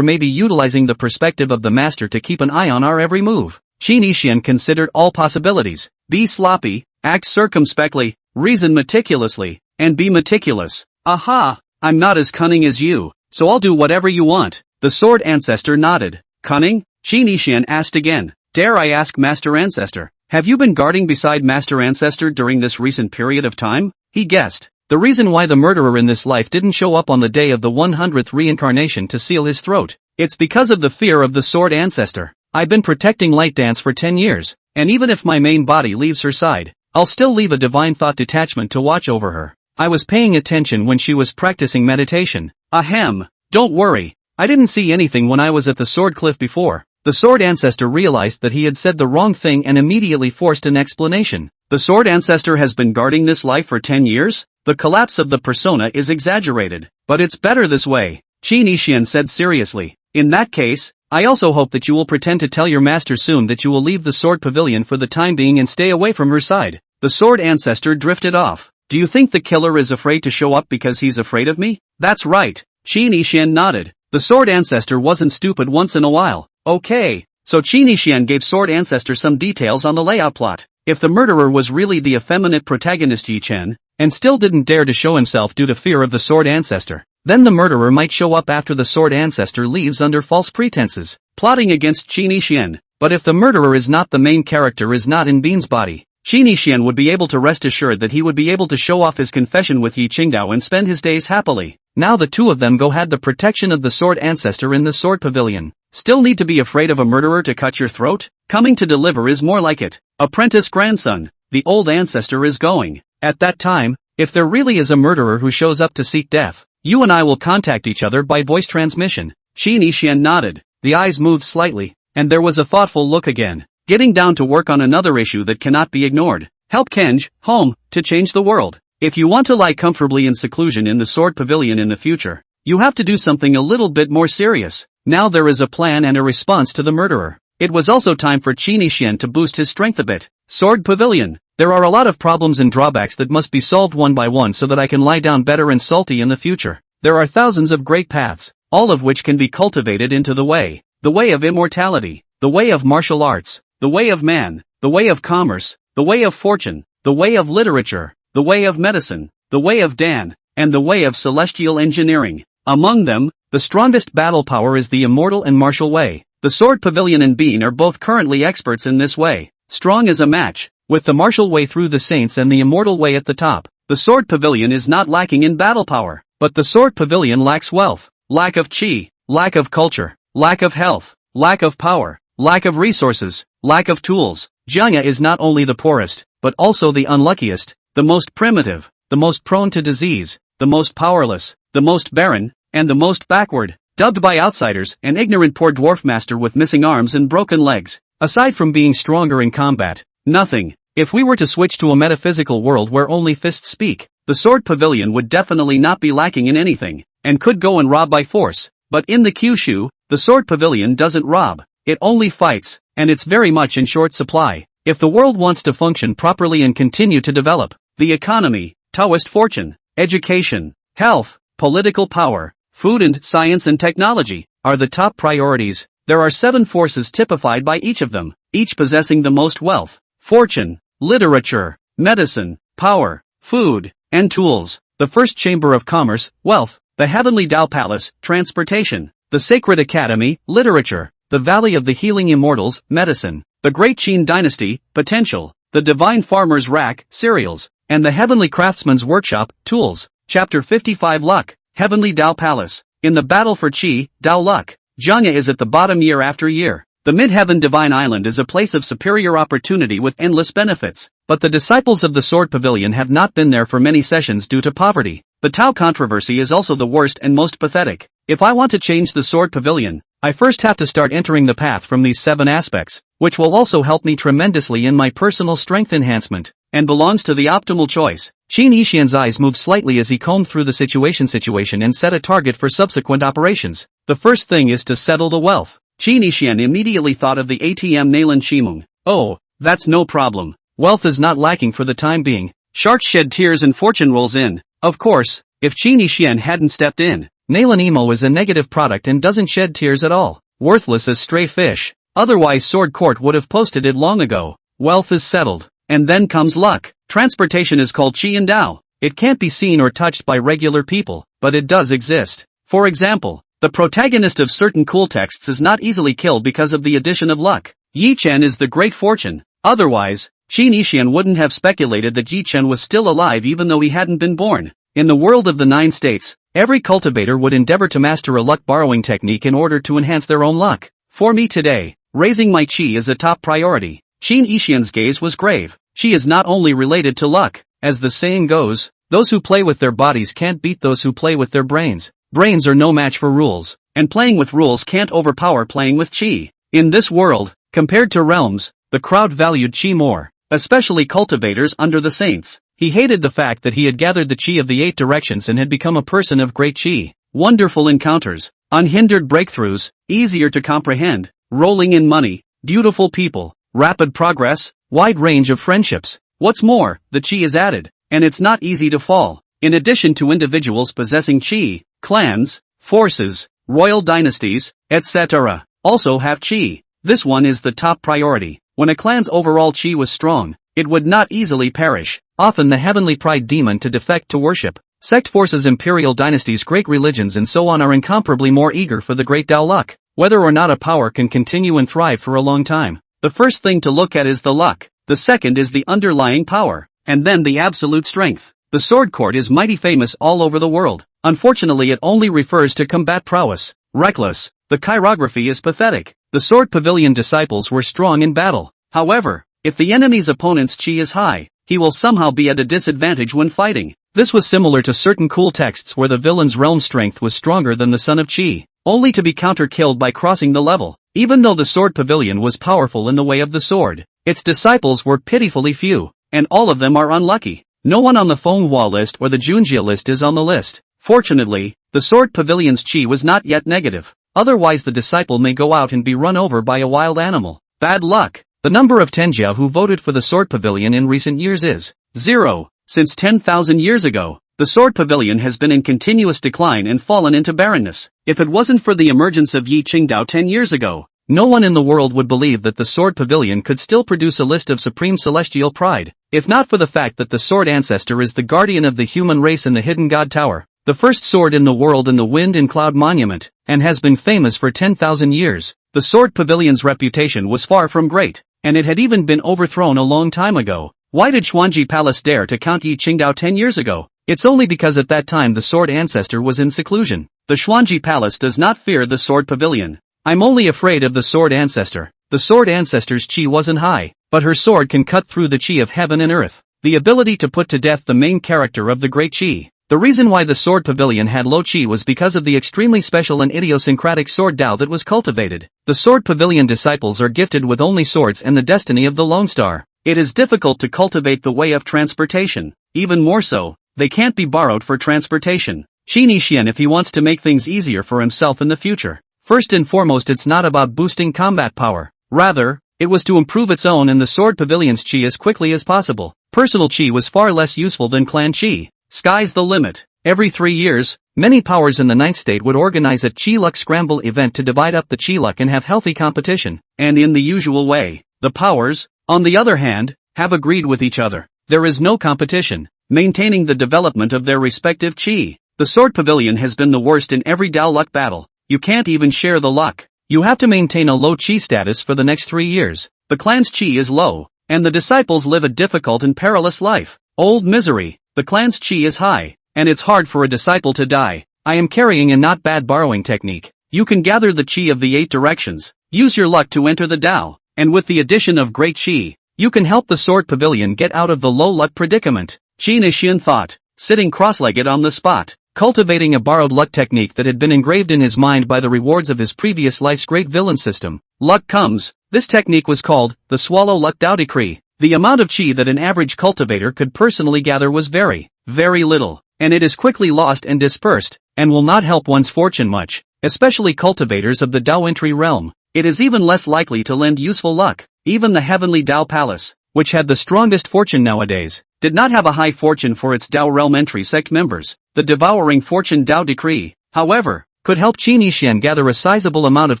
may be utilizing the perspective of the Master to keep an eye on our every move. Qin Yixian considered all possibilities. Be sloppy, act circumspectly, reason meticulously, and be meticulous. Aha! I'm not as cunning as you, so I'll do whatever you want. The Sword Ancestor nodded. Cunning? Qin Yixian asked again. Dare I ask, Master Ancestor, have you been guarding beside Master Ancestor during this recent period of time? He guessed. The reason why the murderer in this life didn't show up on the day of the 100th reincarnation to seal his throat. It's because of the fear of the Sword Ancestor. I've been protecting Light Dance for 10 years, and even if my main body leaves her side, I'll still leave a Divine Thought detachment to watch over her. I was paying attention when she was practicing meditation. Ahem. Don't worry. I didn't see anything when I was at the Sword Cliff before. The Sword Ancestor realized that he had said the wrong thing and immediately forced an explanation. The Sword Ancestor has been guarding this life for 10 years? The collapse of the persona is exaggerated, but it's better this way, Qin Yixian said seriously. In that case, I also hope that you will pretend to tell your master soon that you will leave the Sword Pavilion for the time being and stay away from her side. The Sword Ancestor drifted off. Do you think the killer is afraid to show up because he's afraid of me? That's right, Qin Yixian nodded. The Sword Ancestor wasn't stupid once in a while. Okay, so Qin Yixian gave Sword Ancestor some details on the layout plot. If the murderer was really the effeminate protagonist Yi-Chen, and still didn't dare to show himself due to fear of the Sword Ancestor, then the murderer might show up after the Sword Ancestor leaves under false pretenses, plotting against Qin Yixian. But if the murderer is not the main character, is not in Bean's body, Qin Yixian would be able to rest assured that he would be able to show off his confession with Yi Qingdao and spend his days happily. Now the two of them had the protection of the Sword Ancestor in the Sword Pavilion. Still need to be afraid of a murderer to cut your throat? Coming to deliver is more like it. Apprentice grandson, the old ancestor is going. At that time, If there really is a murderer who shows up to seek death, you and I will contact each other by voice transmission. Qin Yixian nodded, the eyes moved slightly, and there was a thoughtful look again. Getting down to work on another issue that cannot be ignored. Help Kenj, home, to change the world. If you want to lie comfortably in seclusion in the Sword Pavilion in the future, you have to do something a little bit more serious. Now there is a plan and a response to the murderer. It was also time for Qin Yixian to boost his strength a bit. Sword Pavilion. There are a lot of problems and drawbacks that must be solved one by one so that I can lie down better and salty in the future. There are thousands of great paths, all of which can be cultivated into the way of immortality, the way of martial arts, the way of man, the way of commerce, the way of fortune, the way of literature, the way of medicine, the way of Dan, and the way of celestial engineering. Among them, the strongest battle power is the immortal and martial way. The Sword Pavilion and Bean are both currently experts in this way. Strong as a match, with the martial way through the saints and the immortal way at the top. The Sword Pavilion is not lacking in battle power, but the Sword Pavilion lacks wealth, lack of chi, lack of culture, lack of health, lack of power, lack of resources, lack of tools. Jiangya is not only the poorest, but also the unluckiest, the most primitive, the most prone to disease, the most powerless, the most barren, and the most backward. Dubbed by outsiders an ignorant poor dwarf master with missing arms and broken legs. Aside from being stronger in combat, nothing. If we were to switch to a metaphysical world where only fists speak, the Sword Pavilion would definitely not be lacking in anything, and could go and rob by force. But in the Kyushu, the Sword Pavilion doesn't rob, it only fights, and it's very much in short supply. If the world wants to function properly and continue to develop, the economy, Taoist fortune, education, health, political power, food and science and technology, are the top priorities. There are 7 forces typified by each of them, each possessing the most wealth, fortune, literature, medicine, power, food, and tools. The first chamber of commerce, wealth, the heavenly Tao Palace, transportation, the sacred academy, literature, the valley of the healing immortals, medicine, the great Qin dynasty, potential, the divine farmer's rack, cereals, and the heavenly craftsman's workshop, tools. Chapter 55 Luck, Heavenly Tao Palace. In the battle for Qi, Tao luck, Jiangya is at the bottom year after year. The Mid-Heaven Divine Island is a place of superior opportunity with endless benefits, but the disciples of the Sword Pavilion have not been there for many sessions due to poverty. The Tao controversy is also the worst and most pathetic. If I want to change the Sword Pavilion, I first have to start entering the path from these 7 aspects, which will also help me tremendously in my personal strength enhancement, and belongs to the optimal choice. Qin Yixian's eyes moved slightly as he combed through the situation and set a target for subsequent operations. The first thing is to settle the wealth. Qin Yixian immediately thought of the ATM Nalan Shimung. Oh, that's no problem. Wealth is not lacking for the time being. Sharks shed tears and fortune rolls in. Of course, if Qin Yixian hadn't stepped in, Nalan Emo is a negative product and doesn't shed tears at all. Worthless as stray fish. Otherwise Sword Court would have posted it long ago. Wealth is settled. And then comes luck. Transportation is called Qi and Tao. It can't be seen or touched by regular people, but it does exist. For example, the protagonist of certain cool texts is not easily killed because of the addition of luck. Yi Chen is the great fortune. Otherwise, Qin Yixian wouldn't have speculated that Yi Chen was still alive even though he hadn't been born. In the world of the 9 states, every cultivator would endeavor to master a luck borrowing technique in order to enhance their own luck. For me today, raising my Qi is a top priority. Qin Yixian's gaze was grave. Qi is not only related to luck. As the saying goes, those who play with their bodies can't beat those who play with their brains. Brains are no match for rules, and playing with rules can't overpower playing with Qi. In this world, compared to realms, the crowd valued Qi more, especially cultivators under the saints. He hated the fact that he had gathered the Qi of the 8 directions and had become a person of great Qi. Wonderful encounters, unhindered breakthroughs, easier to comprehend, rolling in money, beautiful people, rapid progress, wide range of friendships. What's more, the Qi is added, and it's not easy to fall. In addition to individuals possessing Qi, clans, forces, royal dynasties, etc., also have Qi. This one is the top priority. When a clan's overall Qi was strong, it would not easily perish. Often the heavenly pride demon to defect to worship. Sect forces, imperial dynasties, great religions and so on are incomparably more eager for the great Tao luck, whether or not a power can continue and thrive for a long time. The first thing to look at is the luck, the second is the underlying power, and then the absolute strength. The sword court is mighty famous all over the world. Unfortunately it only refers to combat prowess. Reckless. The chirography is pathetic. The sword pavilion disciples were strong in battle. However, if the enemy's opponent's chi is high, he will somehow be at a disadvantage when fighting. This was similar to certain cool texts where the villain's realm strength was stronger than the Son of Chi, only to be counter-killed by crossing the level. Even though the Sword Pavilion was powerful in the way of the sword, its disciples were pitifully few, and all of them are unlucky. No one on the Manhwa list or the Junjia list is on the list. Fortunately, the Sword Pavilion's chi was not yet negative, otherwise the disciple may go out and be run over by a wild animal. Bad luck. The number of Tenjia who voted for the Sword Pavilion in recent years is 0. Since 10,000 years ago, the Sword Pavilion has been in continuous decline and fallen into barrenness. If it wasn't for the emergence of Yi Qingdao 10 years ago, no one in the world would believe that the Sword Pavilion could still produce a list of supreme celestial pride, if not for the fact that the Sword Ancestor is the guardian of the human race in the Hidden God Tower, the first sword in the world in the Wind and Cloud Monument, and has been famous for 10,000 years. The Sword Pavilion's reputation was far from great, and it had even been overthrown a long time ago. Why did Xuanji Palace dare to count Yi Qingdao 10 years ago? It's only because at that time the Sword Ancestor was in seclusion. The Xuanji Palace does not fear the Sword Pavilion. I'm only afraid of the Sword Ancestor. The Sword Ancestor's chi wasn't high, but her sword can cut through the chi of heaven and earth. The ability to put to death the main character of the great chi. The reason why the Sword Pavilion had low chi was because of the extremely special and idiosyncratic sword Dao that was cultivated. The Sword Pavilion disciples are gifted with only swords and the destiny of the Lone Star. It is difficult to cultivate the way of transportation. Even more so, they can't be borrowed for transportation. Qin Yixian if he wants to make things easier for himself in the future. First and foremost, it's not about boosting combat power. Rather, it was to improve its own and the Sword Pavilion's chi as quickly as possible. Personal chi was far less useful than clan chi. Sky's the limit. Every 3 years, many powers in the Ninth State would organize a Chi Luck Scramble event to divide up the Chi Luck and have healthy competition. And in the usual way, the powers, on the other hand, have agreed with each other. There is no competition, maintaining the development of their respective Chi. The Sword Pavilion has been the worst in every Dao Luck battle. You can't even share the luck. You have to maintain a low Chi status for the next 3 years. The clan's Chi is low, and the disciples live a difficult and perilous life. Old misery. The clan's chi is high, and it's hard for a disciple to die. I am carrying a not bad borrowing technique. You can gather the chi of the 8 directions, use your luck to enter the Dao, and with the addition of great chi, you can help the Sword Pavilion get out of the low luck predicament. Qin Yixian thought, sitting cross-legged on the spot, cultivating a borrowed luck technique that had been engraved in his mind by the rewards of his previous life's great villain system. Luck comes. This technique was called the Swallow Luck Dao Decree. The amount of chi that an average cultivator could personally gather was very, very little, and it is quickly lost and dispersed, and will not help one's fortune much, especially cultivators of the Dao entry realm. It is even less likely to lend useful luck. Even the Heavenly Dao Palace, which had the strongest fortune nowadays, did not have a high fortune for its Dao realm entry sect members. The Devouring Fortune Dao Decree, however, could help Qin Yixian gather a sizable amount of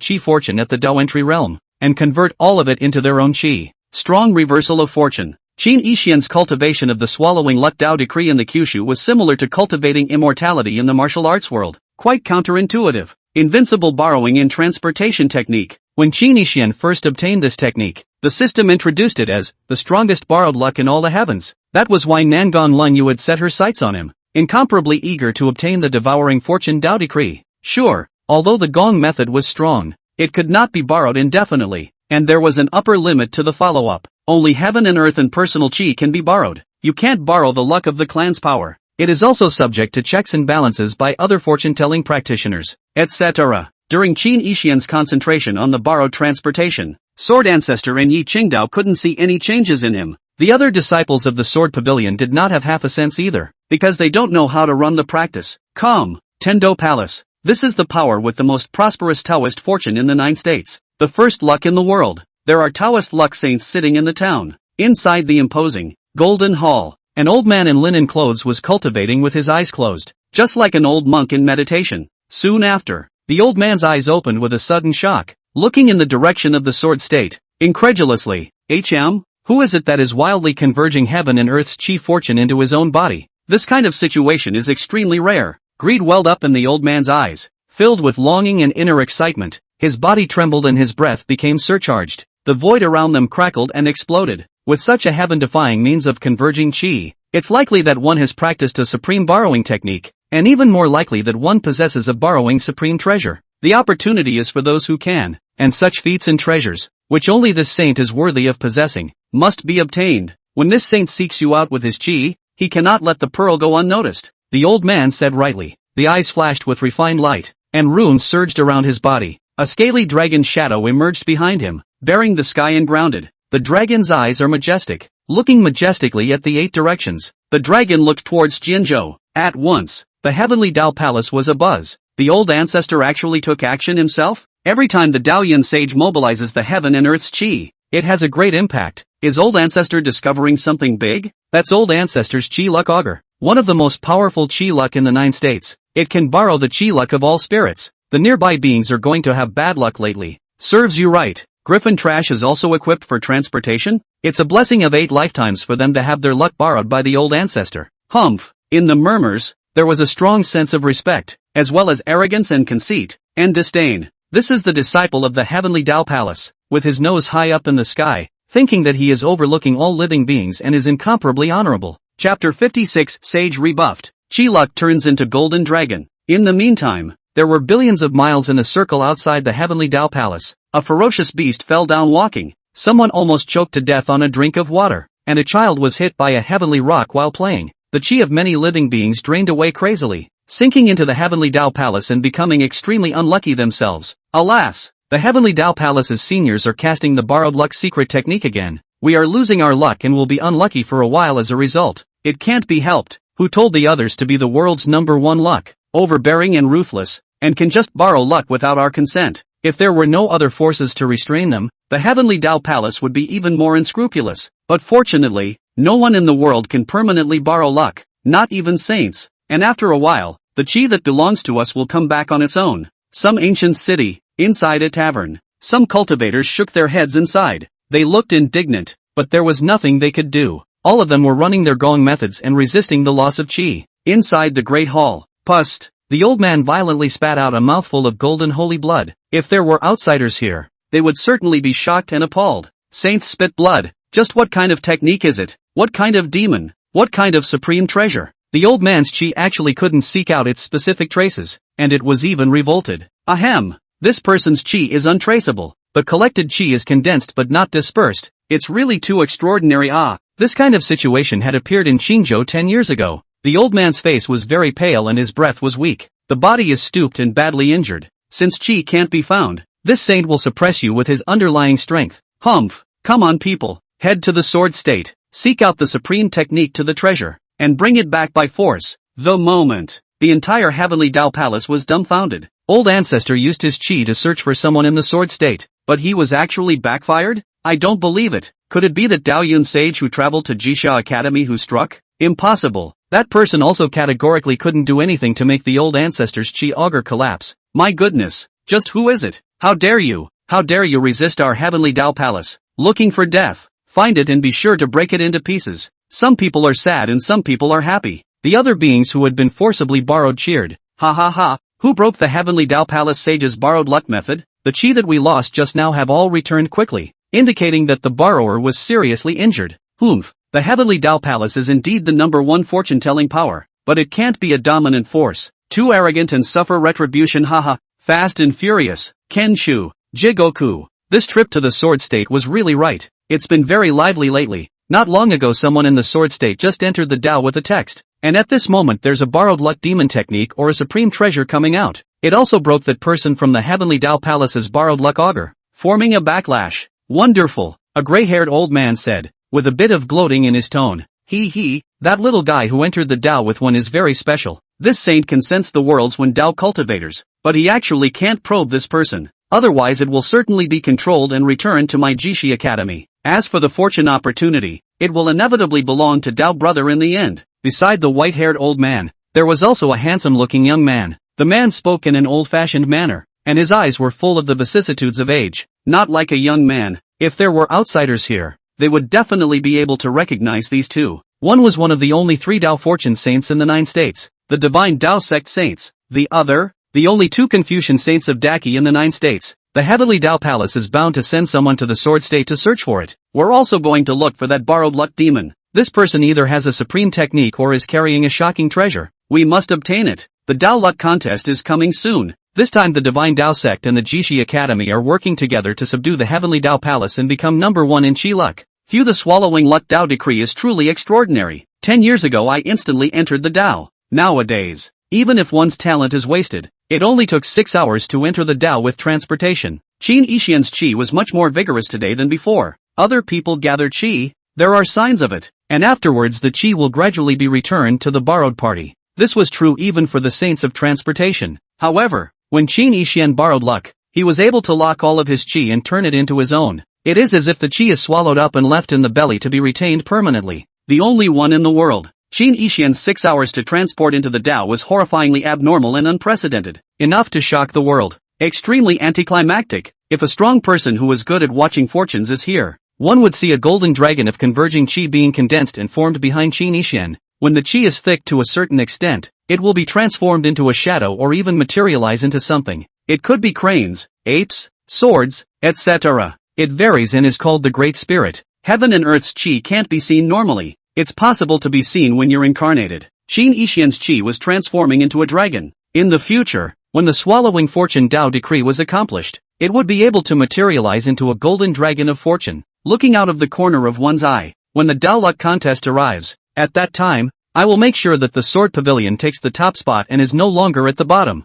chi fortune at the Dao entry realm, and convert all of it into their own chi. Strong reversal of fortune. Qin Yixian's cultivation of the Swallowing Luck Dao Decree in the Kyushu was similar to cultivating immortality in the martial arts world. Quite counterintuitive. Invincible borrowing in transportation technique. When Qin Yixian first obtained this technique, the system introduced it as the strongest borrowed luck in all the heavens. That was why Nangon Lungyu had set her sights on him, incomparably eager to obtain the Devouring Fortune Dao Decree. Sure, although the Gong method was strong, it could not be borrowed indefinitely. And there was an upper limit to the follow-up. Only heaven and earth and personal chi can be borrowed. You can't borrow the luck of the clan's power. It is also subject to checks and balances by other fortune-telling practitioners, etc. During Qin Yixian's concentration on the borrowed transportation, Sword Ancestor and Yi Qingdao couldn't see any changes in him. The other disciples of the Sword Pavilion did not have half a sense either, because they don't know how to run the practice. Come, Tendo Palace. This is the power with the most prosperous Taoist fortune in the 9 states. The first luck in the world. There are Taoist luck saints sitting in the town. Inside the imposing, golden hall, an old man in linen clothes was cultivating with his eyes closed, just like an old monk in meditation. Soon after, the old man's eyes opened with a sudden shock, looking in the direction of the sword state, incredulously. Who is it that is wildly converging heaven and earth's chi fortune into his own body? This kind of situation is extremely rare. Greed welled up in the old man's eyes, filled with longing and inner excitement. His body trembled and his breath became surcharged. The void around them crackled and exploded. With such a heaven-defying means of converging chi, it's likely that one has practiced a supreme borrowing technique, and even more likely that one possesses a borrowing supreme treasure. The opportunity is for those who can, and such feats and treasures, which only this saint is worthy of possessing, must be obtained. When this saint seeks you out with his chi, he cannot let the pearl go unnoticed. The old man said rightly. The eyes flashed with refined light, and runes surged around his body. A scaly dragon shadow emerged behind him, bearing the sky and grounded. The dragon's eyes are majestic, looking majestically at the 8 directions. The dragon looked towards Jinzhou. At once, the heavenly Dao Palace was abuzz. The old ancestor actually took action himself? Every time the Daoyuan sage mobilizes the heaven and earth's qi, it has a great impact. Is old ancestor discovering something big? That's old ancestor's qi luck augur, one of the most powerful qi luck in the 9 states. It can borrow the qi luck of all spirits. The nearby beings are going to have bad luck lately. Serves you right. Griffin Trash is also equipped for transportation? It's a blessing of 8 lifetimes for them to have their luck borrowed by the old ancestor. Humph. In the murmurs, there was a strong sense of respect, as well as arrogance and conceit, and disdain. This is the disciple of the heavenly Dao Palace, with his nose high up in the sky, thinking that he is overlooking all living beings and is incomparably honorable. Chapter 56 Sage Rebuffed. Qi luck turns into golden dragon. In the meantime, there were billions of miles in a circle outside the heavenly Dao Palace. A ferocious beast fell down walking. Someone almost choked to death on a drink of water, and a child was hit by a heavenly rock while playing. The qi of many living beings drained away crazily, sinking into the heavenly Dao Palace and becoming extremely unlucky themselves. Alas! The heavenly Dao Palace's seniors are casting the borrowed luck secret technique again. We are losing our luck and will be unlucky for a while as a result. It can't be helped. Who told the others to be the world's #1 luck? Overbearing and ruthless, and can just borrow luck without our consent. If there were no other forces to restrain them, the heavenly Dao Palace would be even more unscrupulous. But fortunately, no one in the world can permanently borrow luck, not even saints. And after a while, the qi that belongs to us will come back on its own. Some ancient city, inside a tavern. Some cultivators shook their heads inside. They looked indignant, but there was nothing they could do. All of them were running their gong methods and resisting the loss of qi. Inside the great hall, pust. The old man violently spat out a mouthful of golden holy blood. If there were outsiders here, they would certainly be shocked and appalled. Saints spit blood. Just what kind of technique is it? What kind of demon? What kind of supreme treasure? The old man's qi actually couldn't seek out its specific traces, and it was even revolted. Ahem! This person's qi is untraceable. The collected qi is condensed but not dispersed. It's really too extraordinary. This kind of situation had appeared in Qingzhou 10 years ago. The old man's face was very pale and his breath was weak. The body is stooped and badly injured. Since qi can't be found, this saint will suppress you with his underlying strength. Humph! Come on people, head to the sword state, seek out the supreme technique to the treasure, and bring it back by force. The moment, the entire heavenly Dao Palace was dumbfounded. Old ancestor used his qi to search for someone in the sword state, but he was actually backfired? I don't believe it. Could it be that Daoyuan sage who traveled to Jisha Academy who struck? Impossible. That person also categorically couldn't do anything to make the old ancestor's qi augur collapse. My goodness, just who is it? How dare you? How dare you resist our heavenly Dao Palace? Looking for death. Find it and be sure to break it into pieces. Some people are sad and some people are happy. The other beings who had been forcibly borrowed cheered. Ha ha ha. Who broke the heavenly Dao Palace sage's borrowed luck method? The qi that we lost just now have all returned quickly, indicating that the borrower was seriously injured. Humph. The heavenly Dao Palace is indeed the #1 fortune-telling power, but it can't be a dominant force. Too arrogant and suffer retribution. Haha. Fast and furious. Kenshu. Jigoku. This trip to the sword state was really right. It's been very lively lately. Not long ago someone in the sword state just entered the Dao with a text. And at this moment there's a borrowed luck demon technique or a supreme treasure coming out. It also broke that person from the heavenly Dao Palace's borrowed luck augur, forming a backlash. Wonderful, a gray-haired old man said, with a bit of gloating in his tone. That little guy who entered the Dao with one is very special. This saint can sense the worlds when Dao cultivators, but he actually can't probe this person. Otherwise it will certainly be controlled and returned to my Jishi Academy. As for the fortune opportunity, it will inevitably belong to Dao brother in the end. Beside the white-haired old man, there was also a handsome-looking young man. The man spoke in an old-fashioned manner, and his eyes were full of the vicissitudes of age. Not like a young man. If there were outsiders here, they would definitely be able to recognize these two. One was one of the only 3 Dao fortune saints in the 9 states, the divine Dao sect saints. The other, the only 2 Confucian saints of Daki in the 9 states. The heavenly Dao Palace is bound to send someone to the sword state to search for it. We're also going to look for that borrowed luck demon. This person either has a supreme technique or is carrying a shocking treasure. We must obtain it. The Dao luck contest is coming soon. This time the divine Dao sect and the Jishi Academy are working together to subdue the heavenly Dao Palace and become #1 in Qi luck. The swallowing luck Dao decree is truly extraordinary. 10 years ago I instantly entered the Tao. Nowadays, even if one's talent is wasted, it only took 6 hours to enter the Tao with transportation. Qin Yixian's qi was much more vigorous today than before. Other people gather qi, there are signs of it, and afterwards the qi will gradually be returned to the borrowed party. This was true even for the saints of transportation. However, when Qin Yixian borrowed luck, he was able to lock all of his qi and turn it into his own. It is as if the qi is swallowed up and left in the belly to be retained permanently. The only one in the world. Qin Yixian's 6 hours to transport into the Tao was horrifyingly abnormal and unprecedented. Enough to shock the world. Extremely anticlimactic. If a strong person who is good at watching fortunes is here, one would see a golden dragon of converging qi being condensed and formed behind Qin Yixian. When the qi is thick to a certain extent, it will be transformed into a shadow or even materialize into something. It could be cranes, apes, swords, etc. It varies and is called the Great Spirit. Heaven and Earth's qi can't be seen normally. It's possible to be seen when you're incarnated. Qin Yixian's qi was transforming into a dragon. In the future, when the swallowing fortune Tao decree was accomplished, it would be able to materialize into a golden dragon of fortune, looking out of the corner of one's eye. When the Tao luck contest arrives, at that time, I will make sure that the sword pavilion takes the top spot and is no longer at the bottom.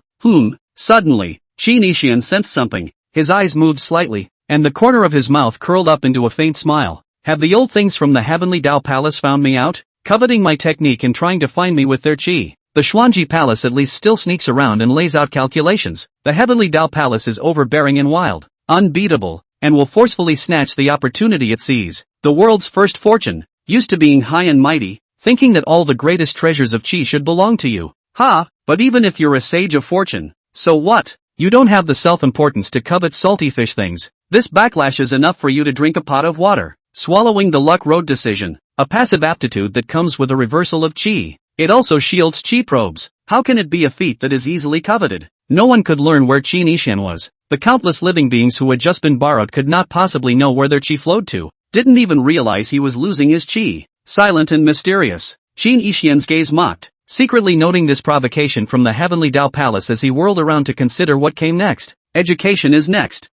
Suddenly, Qin Yixian sensed something. His eyes moved slightly, and the corner of his mouth curled up into a faint smile. Have the old things from the heavenly Tao palace found me out, coveting my technique and trying to find me with their qi? The Xuanji palace at least still sneaks around and lays out calculations. The heavenly Tao palace is overbearing and wild, unbeatable, and will forcefully snatch the opportunity it sees. The world's first fortune, used to being high and mighty, thinking that all the greatest treasures of qi should belong to you. But even if you're a sage of fortune, so what? You don't have the self-importance to covet salty fish things. This backlash is enough for you to drink a pot of water. Swallowing the luck road decision, a passive aptitude that comes with a reversal of qi. It also shields qi probes. How can it be a feat that is easily coveted? No one could learn where Qin Yixian was. The countless living beings who had just been borrowed could not possibly know where their qi flowed to. Didn't even realize he was losing his qi. Silent and mysterious. Qin Yixian's gaze mocked, secretly noting this provocation from the heavenly Tao palace as he whirled around to consider what came next. Education is next.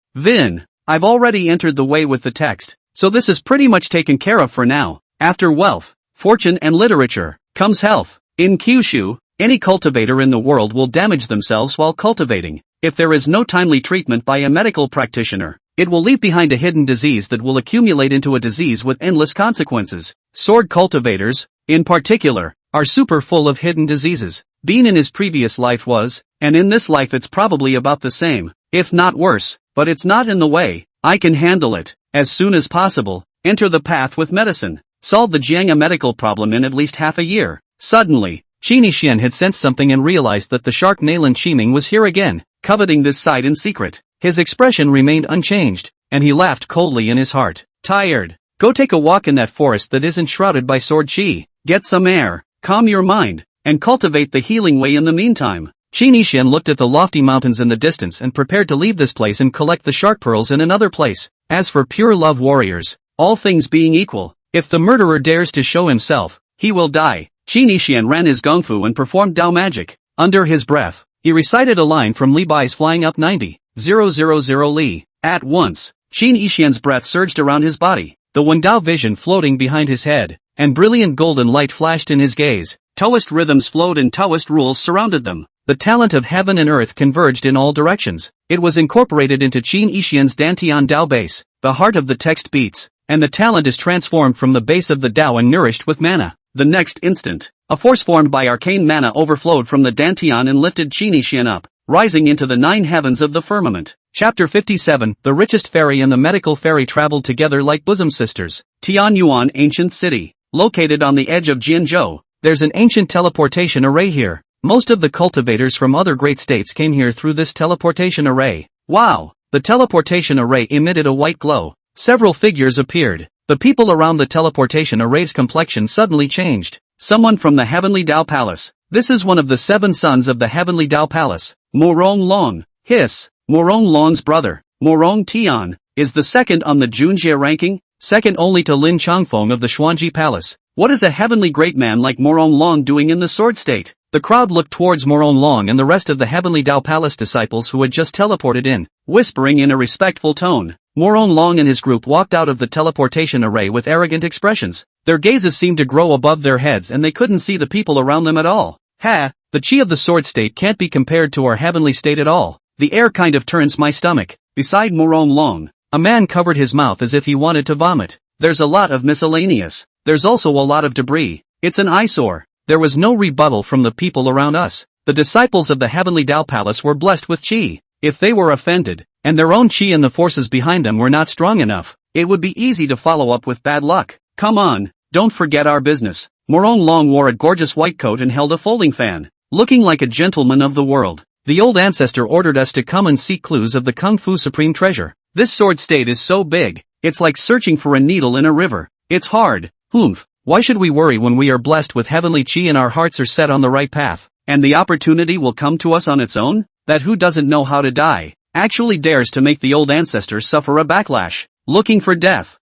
I've already entered the way with the text, so this is pretty much taken care of for now. After wealth, fortune and literature, comes health. In Kyushu, any cultivator in the world will damage themselves while cultivating. If there is no timely treatment by a medical practitioner, it will leave behind a hidden disease that will accumulate into a disease with endless consequences. Sword cultivators, in particular, are super full of hidden diseases. Bean in his previous life was, and in this life it's probably about the same, if not worse, but it's not in the way. I can handle it. As soon as possible, enter the path with medicine. Solve the Jianga medical problem in at least half a year. Suddenly, Qin Yixian had sensed something and realized that the shark Nalan Qiming was here again, coveting this sight in secret. His expression remained unchanged, and he laughed coldly in his heart. Tired? Go take a walk in that forest that isn't shrouded by sword qi. Get some air, calm your mind, and cultivate the healing way in the meantime. Qin Yixian looked at the lofty mountains in the distance and prepared to leave this place and collect the shark pearls in another place. As for pure love warriors, all things being equal, if the murderer dares to show himself, he will die. Qin Yixian ran his gung fu and performed Dao magic. Under his breath, he recited a line from Li Bai's Flying Up 90,000 Li. At once, Qin Yixian's breath surged around his body, the Wen Dao vision floating behind his head, and brilliant golden light flashed in his gaze. Taoist rhythms flowed and Taoist rules surrounded them. The talent of heaven and earth converged in all directions. It was incorporated into Qin Yixian's Dantian Dao base. The heart of the text beats, and the talent is transformed from the base of the Dao and nourished with mana. The next instant, a force formed by arcane mana overflowed from the Dantian and lifted Qin Yixian up, rising into the 9 heavens of the firmament. Chapter 57. The richest fairy and the medical fairy traveled together like bosom sisters. Tianyuan Ancient City. Located on the edge of Jianzhou, there's an ancient teleportation array here. Most of the cultivators from other great states came here through this teleportation array. Wow! The teleportation array emitted a white glow. Several figures appeared. The people around the teleportation array's complexion suddenly changed. Someone from the Heavenly Dao Palace. This is one of the 7 sons of the Heavenly Dao Palace. Morong Long. Morong Long's brother, Morong Tian, is the second on the Junjie ranking, second only to Lin Changfeng of the Xuanji Palace. What is a heavenly great man like Morong Long doing in the sword state? The crowd looked towards Long and the rest of the Heavenly Tao Palace disciples who had just teleported in, whispering in a respectful tone. Long and his group walked out of the teleportation array with arrogant expressions. Their gazes seemed to grow above their heads and they couldn't see the people around them at all. The chi of the sword state can't be compared to our heavenly state at all. The air kind of turns my stomach. Beside Long, a man covered his mouth as if he wanted to vomit. There's a lot of miscellaneous. There's also a lot of debris. It's an eyesore. There was no rebuttal from the people around us. The disciples of the Heavenly Tao Palace were blessed with chi. If they were offended, and their own chi and the forces behind them were not strong enough, it would be easy to follow up with bad luck. Come on, don't forget our business. Long wore a gorgeous white coat and held a folding fan, looking like a gentleman of the world. The old ancestor ordered us to come and seek clues of the Kung Fu Supreme Treasure. This sword state is so big, it's like searching for a needle in a river. It's hard. Why should we worry when we are blessed with heavenly chi and our hearts are set on the right path? And the opportunity will come to us on its own? That who doesn't know how to die actually dares to make the old ancestor suffer a backlash, looking for death.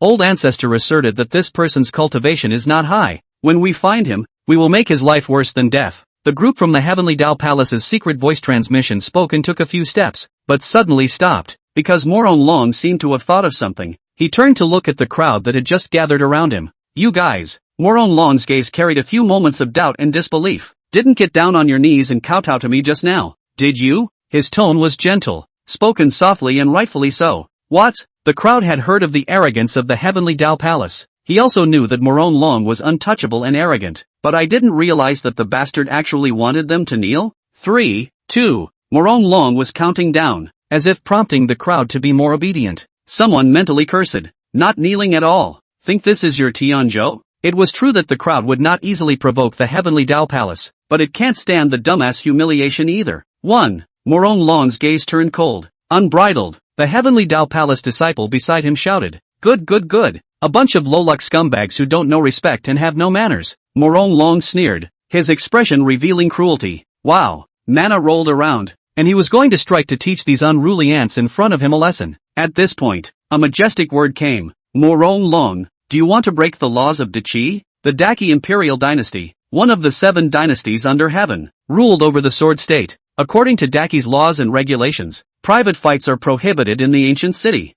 Old ancestor asserted that this person's cultivation is not high. When we find him, we will make his life worse than death. The group from the Heavenly Tao Palace's secret voice transmission spoke and took a few steps, but suddenly stopped, because Long seemed to have thought of something. He turned to look at the crowd that had just gathered around him. You guys, Long's gaze carried a few moments of doubt and disbelief. Didn't get down on your knees and kowtow to me just now, did you? His tone was gentle, spoken softly and rightfully so. What? The crowd had heard of the arrogance of the Heavenly Tao Palace. He also knew that Long was untouchable and arrogant, but I didn't realize that the bastard actually wanted them to kneel. 3, 2. Long was counting down, as if prompting the crowd to be more obedient. Someone mentally cursed. Not kneeling at all. Think this is your Tianzhou? It was true that the crowd would not easily provoke the Heavenly Tao Palace, but it can't stand the dumbass humiliation either. 1. Long's gaze turned cold, unbridled. The Heavenly Tao Palace disciple beside him shouted, Good. A bunch of low-luck scumbags who don't know respect and have no manners. Long sneered, his expression revealing cruelty. Wow. Mana rolled around, and he was going to strike to teach these unruly ants in front of him a lesson. At this point, a majestic word came. Long, do you want to break the laws of Dachi? The Daki imperial dynasty, one of the 7 dynasties under heaven, ruled over the sword state. According to Daki's laws and regulations, private fights are prohibited in the ancient city.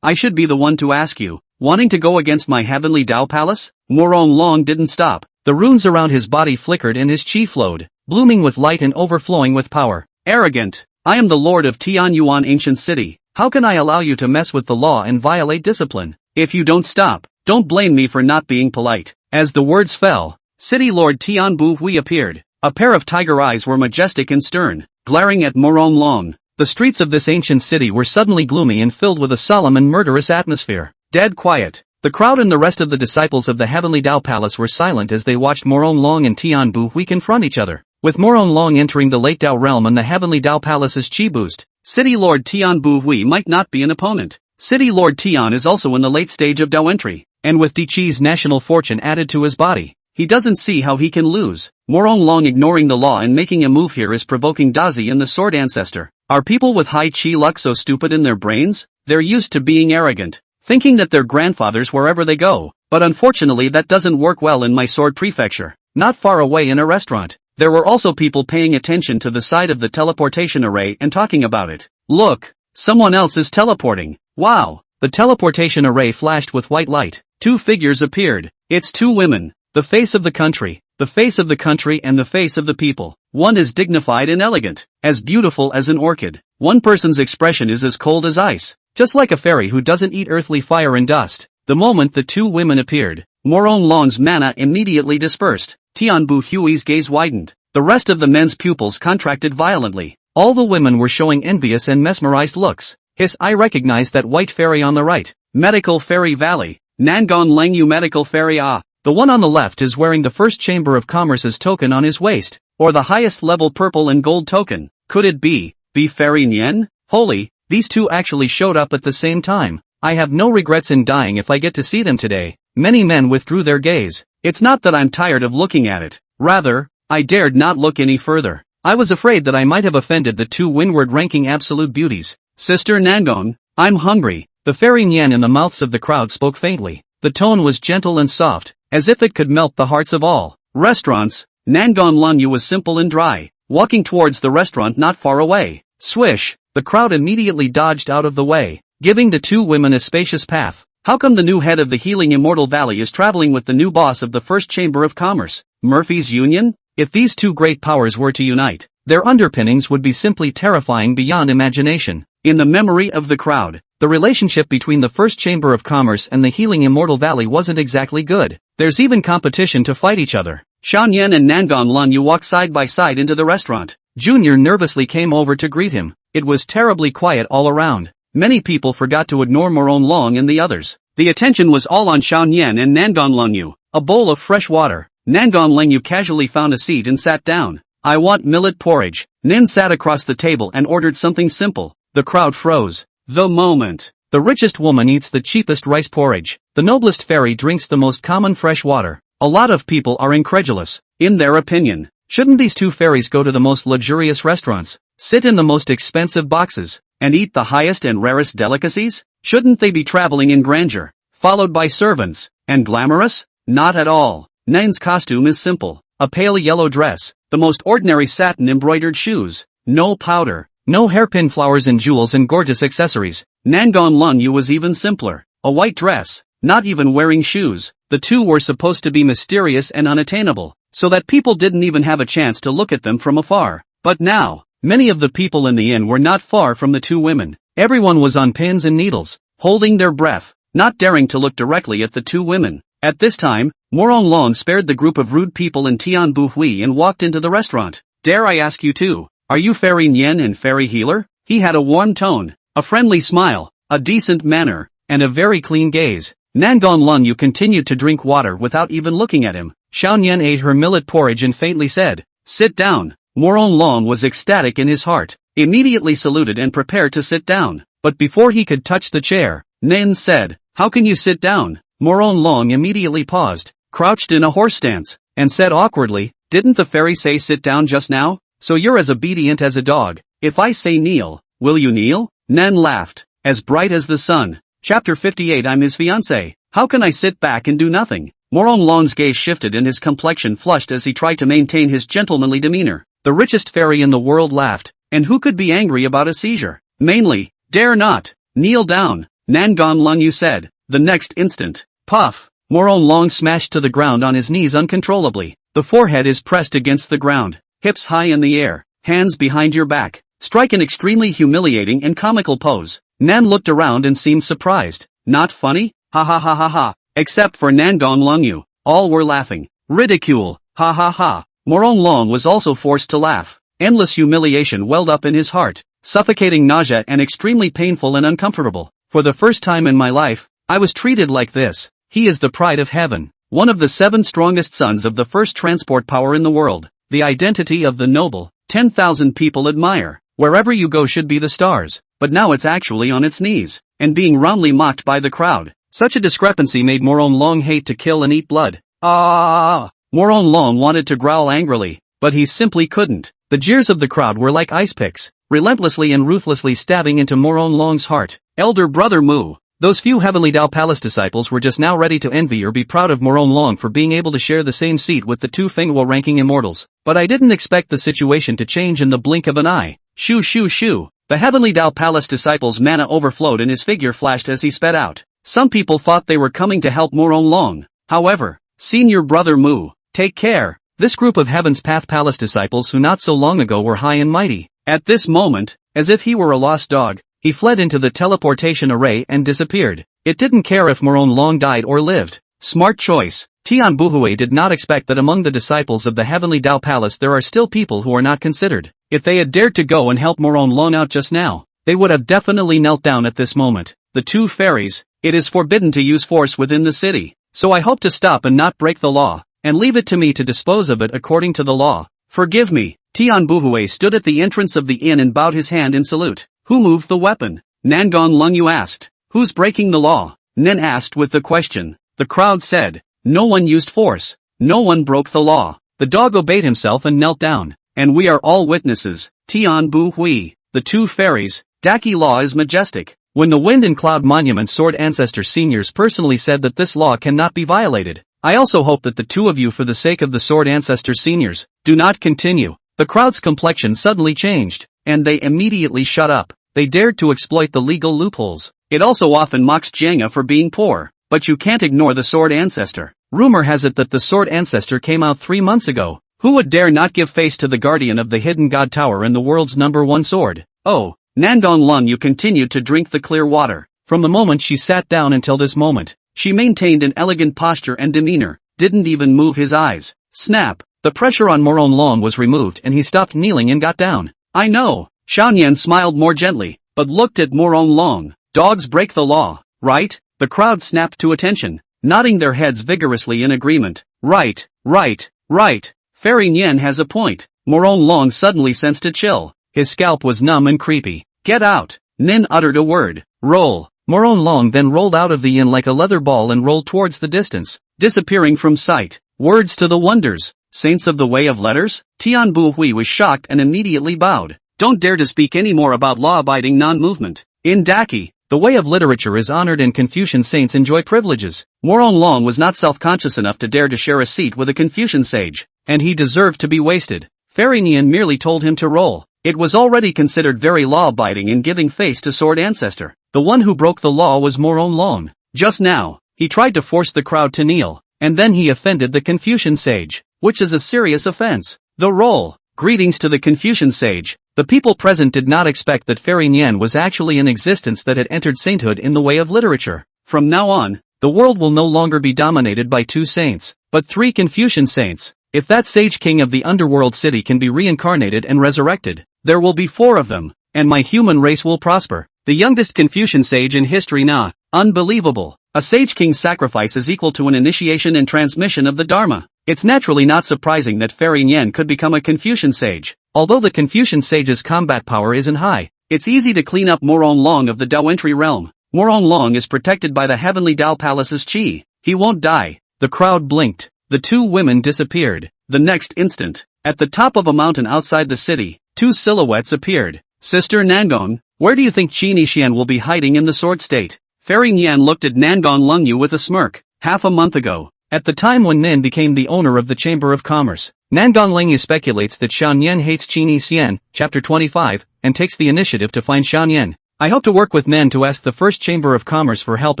I should be the one to ask you, wanting to go against my Heavenly Tao Palace? Long didn't stop. The runes around his body flickered and his chi flowed, blooming with light and overflowing with power. Arrogant. I am the Lord of Tianyuan ancient city. How can I allow you to mess with the law and violate discipline? If you don't stop, don't blame me for not being polite. As the words fell, City Lord Tian Bu appeared. A pair of tiger eyes were majestic and stern, glaring at Long. The streets of this ancient city were suddenly gloomy and filled with a solemn and murderous atmosphere. Dead quiet. The crowd and the rest of the disciples of the Heavenly Tao Palace were silent as they watched Long and Tian Bu confront each other. With Long entering the late Tao realm and the Heavenly Tao Palace's chi boost, City Lord Tian Bu might not be an opponent. City Lord Tian is also in the late stage of Tao entry, and with Di Chi's national fortune added to his body, he doesn't see how he can lose. Long ignoring the law and making a move here is provoking Dazi and the Sword Ancestor. Are people with high chi luck so stupid in their brains? They're used to being arrogant, thinking that they're grandfathers wherever they go. But unfortunately that doesn't work well in my sword prefecture. Not far away in a restaurant, there were also people paying attention to the side of the teleportation array and talking about it. Look, someone else is teleporting. Wow. The teleportation array flashed with white light. 2 figures appeared. It's 2 women. The face of the country and the face of the people. One is dignified and elegant, as beautiful as an orchid. One person's expression is as cold as ice, just like a fairy who doesn't eat earthly fire and dust. The moment the 2 women appeared, Long's mana immediately dispersed. Tian Bu Hui's gaze widened. The rest of the men's pupils contracted violently. All the women were showing envious and mesmerized looks. His eye recognized that white fairy on the right. Medical Fairy Valley. Nangon Langyu Medical Fairy Ah. The one on the left is wearing the first Chamber of Commerce's token on his waist, or the highest level purple and gold token. Could it be Fairy Nian? Holy, these 2 actually showed up at the same time. I have no regrets in dying if I get to see them today. Many men withdrew their gaze. It's not that I'm tired of looking at it. Rather, I dared not look any further. I was afraid that I might have offended the 2 windward-ranking absolute beauties. Sister Nangon, I'm hungry. The Fairy Nian in the mouths of the crowd spoke faintly. The tone was gentle and soft, as if it could melt the hearts of all. Restaurants, Nangon Lanyu was simple and dry, walking towards the restaurant not far away. Swish, the crowd immediately dodged out of the way, giving the two women a spacious path. How come the new head of the healing Immortal Valley is traveling with the new boss of the First Chamber of Commerce? Murphy's Union? If these two great powers were to unite, their underpinnings would be simply terrifying beyond imagination. In the memory of the crowd, the relationship between the First Chamber of Commerce and the healing Immortal Valley wasn't exactly good. There's even competition to fight each other. Xiaoyan and Nangon Lanyu walked side by side into the restaurant. Junior nervously came over to greet him. It was terribly quiet all around. Many people forgot to ignore Moron Long and the others. The attention was all on Xiaoyan and Nangon Lanyu. A bowl of fresh water. Nangon Lanyu casually found a seat and sat down. I want millet porridge. Nin sat across the table and ordered something simple. The crowd froze. The moment. The richest woman eats the cheapest rice porridge. The noblest fairy drinks the most common fresh water. A lot of people are incredulous. In their opinion, shouldn't these two fairies go to the most luxurious restaurants, sit in the most expensive boxes, and eat the highest and rarest delicacies? Shouldn't they be traveling in grandeur, followed by servants, and glamorous? Not at all. Nin's costume is simple. A pale yellow dress, the most ordinary satin embroidered shoes, no powder, no hairpin flowers and jewels and gorgeous accessories. Nangon Lanyu was even simpler. A white dress, not even wearing shoes. The two were supposed to be mysterious and unattainable, so that people didn't even have a chance to look at them from afar. But now, many of the people in the inn were not far from the two women. Everyone was on pins and needles, holding their breath, not daring to look directly at the two women. At this time, Moron Long spared the group of rude people in Tian Bu Hui and walked into the restaurant. Dare I ask you too, are you Fairy Nian and Fairy Healer? He had a warm tone, a friendly smile, a decent manner, and a very clean gaze. Nangon Lanyu continued to drink water without even looking at him. Xiaoyan ate her millet porridge and faintly said, "Sit down." Moron Long was ecstatic in his heart, immediately saluted and prepared to sit down. But before he could touch the chair, Nin said, "How can you sit down?" Moron Long immediately paused, crouched in a horse stance, and said awkwardly, "Didn't the fairy say sit down just now? So you're as obedient as a dog. If I say kneel, will you kneel?" Nin laughed, as bright as the sun. Chapter 58 I'm his fiancé. How can I sit back and do nothing? Moron Long's gaze shifted and his complexion flushed as he tried to maintain his gentlemanly demeanor. The richest fairy in the world laughed, and who could be angry about a seizure? Mainly, dare not. Kneel down, Nangon Lanyu said. The next instant, puff, Moron Long smashed to the ground on his knees uncontrollably. The forehead is pressed against the ground, hips high in the air, hands behind your back. Strike an extremely humiliating and comical pose. Nan looked around and seemed surprised. Not funny? Ha ha ha ha ha. Except for Nangon Lanyu. All were laughing. Ridicule. Ha ha ha. Moron Long was also forced to laugh. Endless humiliation welled up in his heart. Suffocating nausea and extremely painful and uncomfortable. For the first time in my life, I was treated like this. He is the pride of heaven. One of the 7 strongest sons of the first transport power in the world. The identity of the noble. 10,000 people admire. Wherever you go should be the stars. But now it's actually on its knees, and being roundly mocked by the crowd. Such a discrepancy made Moron Long hate to kill and eat blood. Ah! Moron Long wanted to growl angrily, but he simply couldn't. The jeers of the crowd were like ice picks, relentlessly and ruthlessly stabbing into Moron Long's heart. Elder brother Mu. Those few Heavenly Dao Palace disciples were just now ready to envy or be proud of Moron Long for being able to share the same seat with the two Fenghua ranking immortals. But I didn't expect the situation to change in the blink of an eye. Shoo shoo shoo. The Heavenly Dao Palace disciples' mana overflowed and his figure flashed as he sped out. Some people thought they were coming to help Moron Long. However, Senior Brother Mu, take care. This group of Heaven's Path Palace disciples who not so long ago were high and mighty. At this moment, as if he were a lost dog, he fled into the teleportation array and disappeared. It didn't care if Moron Long died or lived. Smart choice. Tian Buhui did not expect that among the disciples of the Heavenly Dao Palace there are still people who are not considered. If they had dared to go and help Moron Long out just now, they would have definitely knelt down at this moment. The two fairies, it is forbidden to use force within the city, so I hope to stop and not break the law, and leave it to me to dispose of it according to the law. Forgive me. Tian Buhui stood at the entrance of the inn and bowed his hand in salute. Who moved the weapon? Nangon Lanyu asked. Who's breaking the law? Nin asked with the question. The crowd said. No one used force. No one broke the law. The dog obeyed himself and knelt down. And we are all witnesses. Tian Bu Hui. The two fairies. Daki law is majestic. When the Wind and Cloud Monument Sword Ancestor seniors personally said that this law cannot be violated, I also hope that the two of you, for the sake of the Sword Ancestor seniors, do not continue. The crowd's complexion suddenly changed, and they immediately shut up. They dared to exploit the legal loopholes. It also often mocks Jenga for being poor, but you can't ignore the Sword Ancestor. Rumor has it that the Sword Ancestor came out 3 months ago. Who would dare not give face to the guardian of the hidden god tower and the world's #1 sword? Oh, Nangong Lung, you continued to drink the clear water. From the moment she sat down until this moment, she maintained an elegant posture and demeanor, didn't even move his eyes. Snap! The pressure on Moron Long was removed and he stopped kneeling and got down. I know. Xiaoyan smiled more gently, but looked at Moron Long. Dogs break the law, right? The crowd snapped to attention, nodding their heads vigorously in agreement. Right, right, right. Fairy Nian has a point. Moron Long suddenly sensed a chill. His scalp was numb and creepy. Get out! Nin uttered a word. Roll. Moron Long then rolled out of the inn like a leather ball and rolled towards the distance, disappearing from sight. Words to the wonders. Saints of the way of letters? Tian Buhui was shocked and immediately bowed. Don't dare to speak any more about law-abiding non-movement. In Daki, the way of literature is honored and Confucian saints enjoy privileges. Moron Long was not self-conscious enough to dare to share a seat with a Confucian sage, and he deserved to be wasted. Fairy Nian merely told him to roll. It was already considered very law-abiding in giving face to Sword Ancestor. The one who broke the law was Moron Long. Just now, he tried to force the crowd to kneel, and then he offended the Confucian sage, which is a serious offense. The roll. Greetings to the Confucian sage. The people present did not expect that Fairy Nian was actually an existence that had entered sainthood in the way of literature. From now on, the world will no longer be dominated by 2 saints, but 3 Confucian saints. If that sage king of the underworld city can be reincarnated and resurrected, there will be 4 of them, and my human race will prosper. The youngest Confucian sage in history. Nah, unbelievable. A sage king's sacrifice is equal to an initiation and transmission of the Dharma. It's naturally not surprising that Fairy Nian could become a Confucian sage. Although the Confucian sage's combat power isn't high, it's easy to clean up Moron Long of the Dao entry realm. Moron Long is protected by the heavenly Dao palace's chi. He won't die. The crowd blinked. The 2 women disappeared. The next instant, at the top of a mountain outside the city, 2 silhouettes appeared. Sister Nangong, where do you think Qin Yixian will be hiding in the sword state? Fairy Nian looked at Nangong Lungyu with a smirk. Half a month ago, at the time when Nin became the owner of the Chamber of Commerce, Nangong Lingyu speculates that Xiaoyan hates Qin Yixian, chapter 25, and takes the initiative to find Xiaoyan. I hope to work with Nin to ask the first Chamber of Commerce for help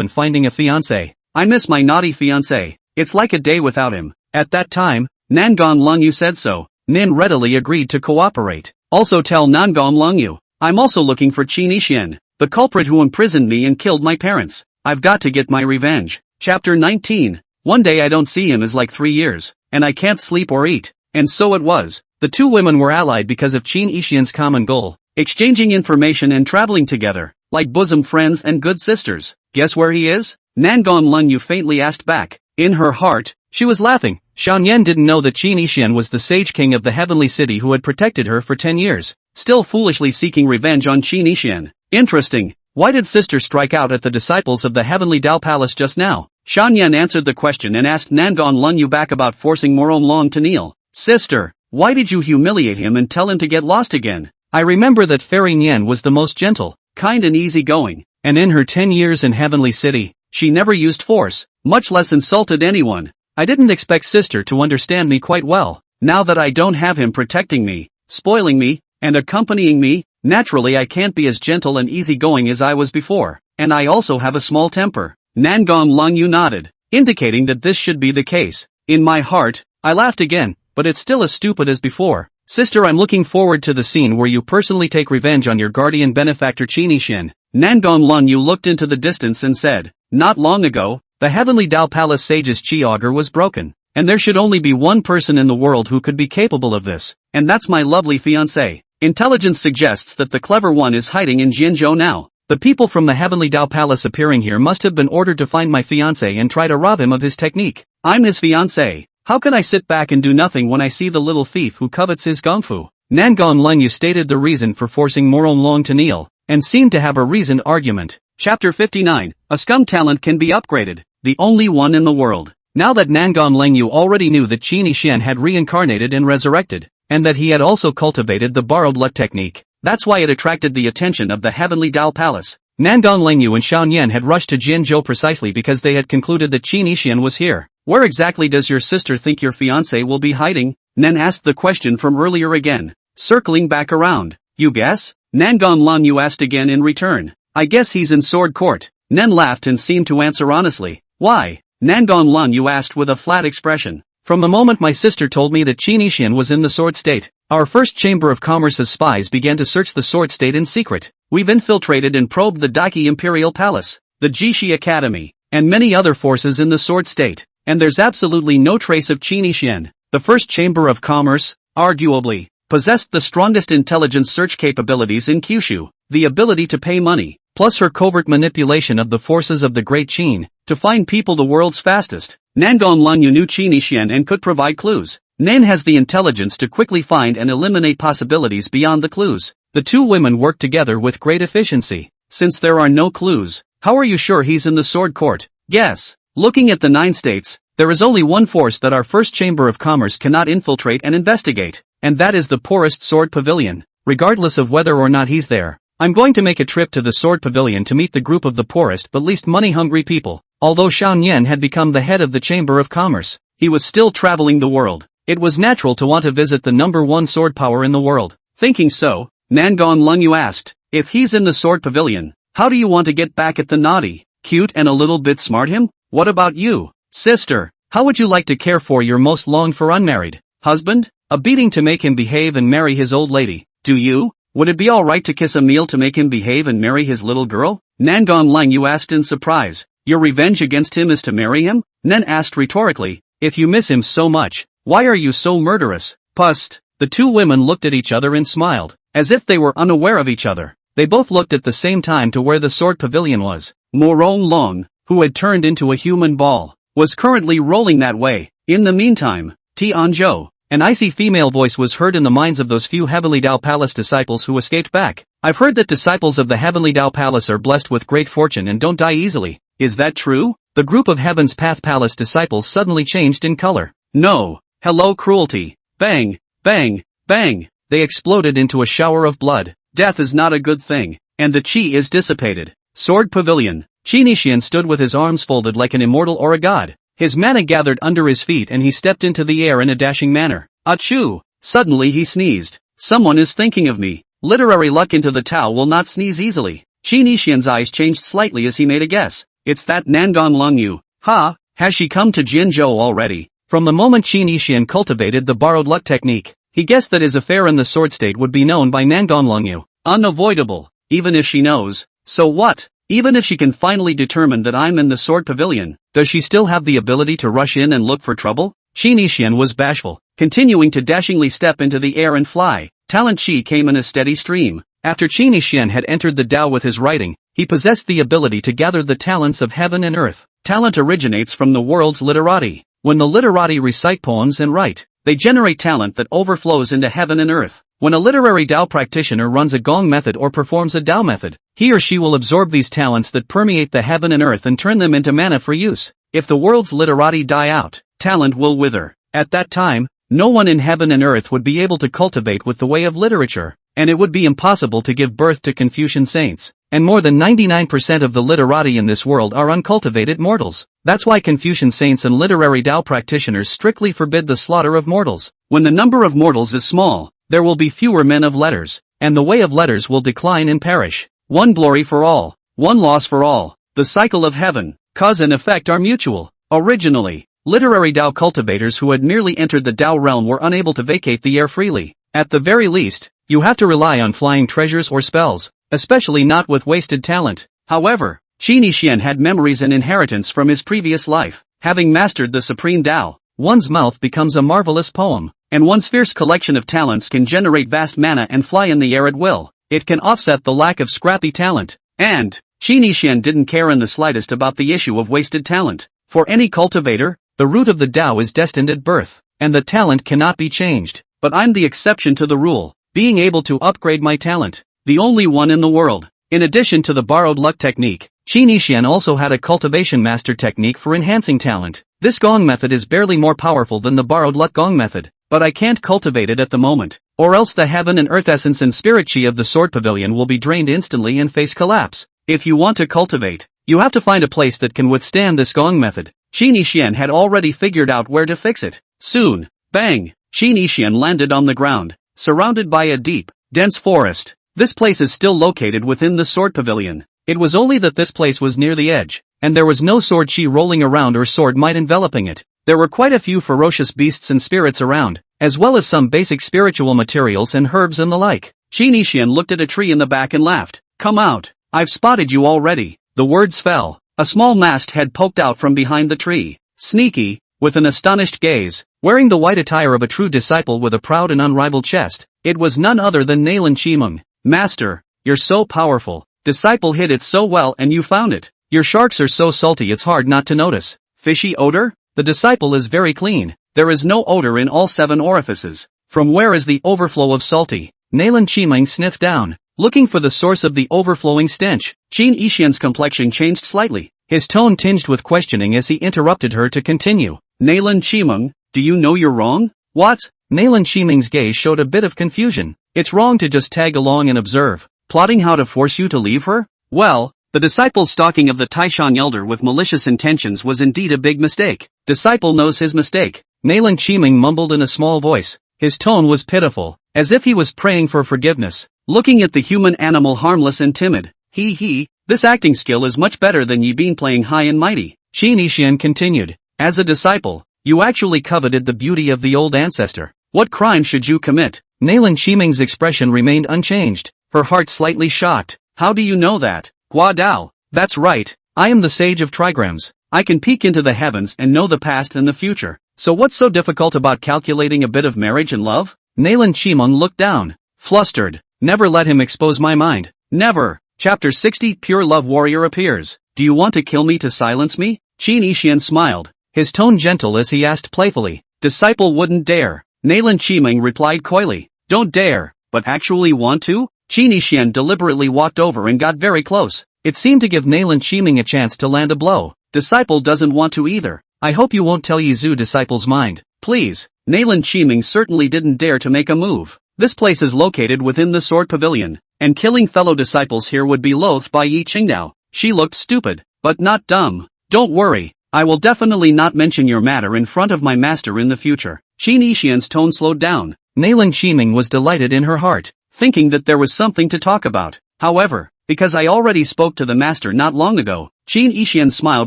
in finding a fiancé. I miss my naughty fiancé. It's like a day without him. At that time, Nangong Lungyu said so. Nin readily agreed to cooperate. Also tell Nangong Lungyu, I'm also looking for Qin Yixian, the culprit who imprisoned me and killed my parents. I've got to get my revenge. Chapter 19. One day I don't see him is like 3 years, and I can't sleep or eat. And so it was. The 2 women were allied because of Qin Yixian's common goal, exchanging information and traveling together, like bosom friends and good sisters. Guess where he is? Nangong Lungyu faintly asked back. In her heart, she was laughing. Xiaoyan didn't know that Qin Yixian was the sage king of the heavenly city who had protected her for 10 years, still foolishly seeking revenge on Qin Yixian. Interesting. Why did sister strike out at the disciples of the heavenly Dao palace just now? Xiaoyan answered the question and asked Nangong Lungyu back about forcing Moron Long to kneel. Sister, why did you humiliate him and tell him to get lost again? I remember that Fairy Nian was the most gentle, kind and easygoing, and in her 10 years in heavenly city, she never used force, much less insulted anyone. I didn't expect sister to understand me quite well. Now that I don't have him protecting me, spoiling me, and accompanying me, naturally I can't be as gentle and easygoing as I was before, and I also have a small temper. Nangong Lungyu nodded, indicating that this should be the case. In my heart, I laughed again, but it's still as stupid as before. Sister, I'm looking forward to the scene where you personally take revenge on your guardian benefactor Qin Yixian. Nangong Lungyu looked into the distance and said, not long ago, the heavenly Dao Palace sage's chi auger was broken, and there should only be one person in the world who could be capable of this, and that's my lovely fiancé. Intelligence suggests that the clever one is hiding in Jinzhou now. The people from the heavenly Dao Palace appearing here must have been ordered to find my fiancé and try to rob him of his technique. I'm his fiancé. How can I sit back and do nothing when I see the little thief who covets his gongfu? Nangong Lungyu stated the reason for forcing Moron Long to kneel, and seemed to have a reasoned argument. Chapter 59. A scum talent can be upgraded. The only one in the world. Now that Nangong Lungyu already knew that Qin Yixian had reincarnated and resurrected, and that he had also cultivated the borrowed luck technique, that's why it attracted the attention of the heavenly Dao Palace. Nangong Lungyu and Xiaoyan had rushed to Jinzhou precisely because they had concluded that Qin Yixian was here. Where exactly does your sister think your fiancé will be hiding? Nen asked the question from earlier again, circling back around. You guess? Nangon Lan Yu asked again in return. I guess he's in Sword Court. Nen laughed and seemed to answer honestly. Why? Nangon Lan Yu asked with a flat expression. From the moment my sister told me that Qin Yixian was in the Sword State, our first Chamber of Commerce's spies began to search the Sword State in secret. We've infiltrated and probed the Daiki Imperial Palace, the Jishi Academy, and many other forces in the Sword State, and there's absolutely no trace of Qin Yixian. The first Chamber of Commerce, arguably, possessed the strongest intelligence search capabilities in Kyushu, the ability to pay money, plus her covert manipulation of the forces of the Great Qin, to find people the world's fastest. Nangon Lanyu knew Qin Yixian and could provide clues. Nen has the intelligence to quickly find and eliminate possibilities beyond the clues. The two women work together with great efficiency. Since there are no clues, how are you sure he's in the Sword Court? Guess. Looking at the 9 states, there is only one force that our first Chamber of Commerce cannot infiltrate and investigate, and that is the poorest Sword Pavilion. Regardless of whether or not he's there, I'm going to make a trip to the Sword Pavilion to meet the group of the poorest but least money-hungry people. Although Xiao Nian had become the head of the Chamber of Commerce, he was still traveling the world. It was natural to want to visit the number 1 sword power in the world. Thinking so, Nangon Lungyu asked, if he's in the Sword Pavilion, how do you want to get back at the naughty, cute and a little bit smart him? What about you, sister? How would you like to care for your most longed-for unmarried husband? A beating to make him behave and marry his old lady. Do you? Would it be alright to kiss a meal to make him behave and marry his little girl? Nangon Lungyu asked in surprise. Your revenge against him is to marry him? Nen asked rhetorically. If you miss him so much, why are you so murderous? Pust. The two women looked at each other and smiled, as if they were unaware of each other. They both looked at the same time to where the Sword Pavilion was. Morong Long, who had turned into a human ball, was currently rolling that way. In the meantime, Tianzhou, an icy female voice was heard in the minds of those few Heavenly Dao Palace disciples who escaped back. I've heard that disciples of the Heavenly Dao Palace are blessed with great fortune and don't die easily. Is that true? The group of Heaven's Path Palace disciples suddenly changed in color. No. Hello cruelty. Bang, bang, bang. They exploded into a shower of blood. Death is not a good thing, and the chi is dissipated. Sword Pavilion. Qin Yixian stood with his arms folded like an immortal or a god. His mana gathered under his feet and he stepped into the air in a dashing manner. Achoo! Suddenly he sneezed. Someone is thinking of me. Literary luck into the Tao will not sneeze easily. Qin Yixian's eyes changed slightly as he made a guess. It's that Nangon Lungyu. Ha! Has she come to Jinzhou already? From the moment Qin Yixian cultivated the borrowed luck technique, he guessed that his affair in the Sword State would be known by Nangon Lungyu. Unavoidable. Even if she knows, so what? Even if she can finally determine that I'm in the Sword Pavilion, does she still have the ability to rush in and look for trouble? Qin Yixian was bashful, continuing to dashingly step into the air and fly. Talent chi came in a steady stream. After Qin Yixian had entered the Tao with his writing, he possessed the ability to gather the talents of heaven and earth. Talent originates from the world's literati. When the literati recite poems and write, they generate talent that overflows into heaven and earth. When a literary Tao practitioner runs a gong method or performs a Tao method, he or she will absorb these talents that permeate the heaven and earth and turn them into mana for use. If the world's literati die out, talent will wither. At that time, no one in heaven and earth would be able to cultivate with the way of literature, and it would be impossible to give birth to Confucian saints. And more than 99% of the literati in this world are uncultivated mortals. That's why Confucian saints and literary Tao practitioners strictly forbid the slaughter of mortals. When the number of mortals is small, there will be fewer men of letters, and the way of letters will decline and perish. One glory for all, one loss for all. The cycle of heaven, cause and effect are mutual. Originally, literary Tao cultivators who had merely entered the Tao realm were unable to vacate the air freely. At the very least, you have to rely on flying treasures or spells, especially not with wasted talent. However, Qin Yixian had memories and inheritance from his previous life. Having mastered the supreme Tao, one's mouth becomes a marvelous poem, and one's fierce collection of talents can generate vast mana and fly in the air at will. It can offset the lack of scrappy talent. And Qin Yixian didn't care in the slightest about the issue of wasted talent. For any cultivator, the root of the Tao is destined at birth, and the talent cannot be changed. But I'm the exception to the rule, being able to upgrade my talent. The only one in the world. In addition to the borrowed luck technique, Qin Yixian also had a cultivation master technique for enhancing talent. This gong method is barely more powerful than the borrowed luck gong method, but I can't cultivate it at the moment, or else the heaven and earth essence and spirit chi of the Sword Pavilion will be drained instantly and face collapse. If you want to cultivate, you have to find a place that can withstand this gong method. Qin Yixian had already figured out where to fix it. Soon, bang, Qin Yixian landed on the ground, surrounded by a deep, dense forest. This place is still located within the sword pavilion. It was only that this place was near the edge, and there was no sword chi rolling around or sword might enveloping it. There were quite a few ferocious beasts and spirits around, as well as some basic spiritual materials and herbs and the like. Qin Yixian looked at a tree in the back and laughed. Come out, I've spotted you already. The words fell. A small masked head poked out from behind the tree. Sneaky, with an astonished gaze, wearing the white attire of a true disciple with a proud and unrivaled chest, it was none other than Nalan Chimeng. Master, you're so powerful. Disciple hid it so well and you found it. Your sharks are so salty it's hard not to notice. Fishy odor? The disciple is very clean. There is no odor in all 7 orifices. From where is the overflow of salty? Nalan Chimeng sniffed down, looking for the source of the overflowing stench. Qin Yixian's complexion changed slightly, his tone tinged with questioning as he interrupted her to continue. Nalan Chimeng, do you know you're wrong? What? Nalan Chimeng's gaze showed a bit of confusion. It's wrong to just tag along and observe. Plotting how to force you to leave her? Well, the disciple's stalking of the Taishan elder with malicious intentions was indeed a big mistake. Disciple knows his mistake. Nalan Chimeng mumbled in a small voice. His tone was pitiful, as if he was praying for forgiveness. Looking at the human animal harmless and timid. This acting skill is much better than ye been playing high and mighty. Qin Yixian continued. As a disciple, you actually coveted the beauty of the old ancestor. What crime should you commit? Nalan Chimeng's expression remained unchanged, her heart slightly shocked. How do you know that? Gua Dao. That's right, I am the sage of trigrams. I can peek into the heavens and know the past and the future. So what's so difficult about calculating a bit of marriage and love? Nalan Chimeng looked down, flustered. Never let him expose my mind. Never. Chapter 60 Pure Love Warrior appears. Do you want to kill me to silence me? Qin Yixian smiled, his tone gentle as he asked playfully. Disciple wouldn't dare. Nalan Chimeng replied coyly. Don't dare, but actually want to? Qin Yixian deliberately walked over and got very close. It seemed to give Nalan Chimeng a chance to land a blow. Disciple doesn't want to either. I hope you won't tell Yizu disciple's mind. Please. Nalan Chimeng certainly didn't dare to make a move. This place is located within the sword pavilion, and killing fellow disciples here would be loathed by Yi Qingdao. She looked stupid, but not dumb. Don't worry, I will definitely not mention your matter in front of my master in the future. Qin Yixian's tone slowed down. Nalan Chimeng was delighted in her heart, thinking that there was something to talk about. However, because I already spoke to the master not long ago, Qin Yixian's smile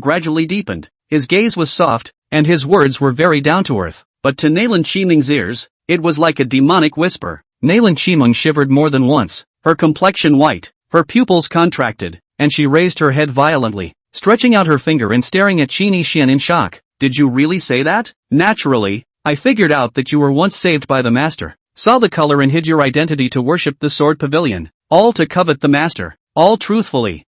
gradually deepened. His gaze was soft, and his words were very down to earth. But to Nalan Chimeng's ears, it was like a demonic whisper. Nalan Chimeng shivered more than once, her complexion white, her pupils contracted, and she raised her head violently, stretching out her finger and staring at Qin Yixian in shock. Did you really say that? Naturally, I figured out that you were once saved by the master, saw the color and hid your identity to worship the sword pavilion, all to covet the master, all truthfully.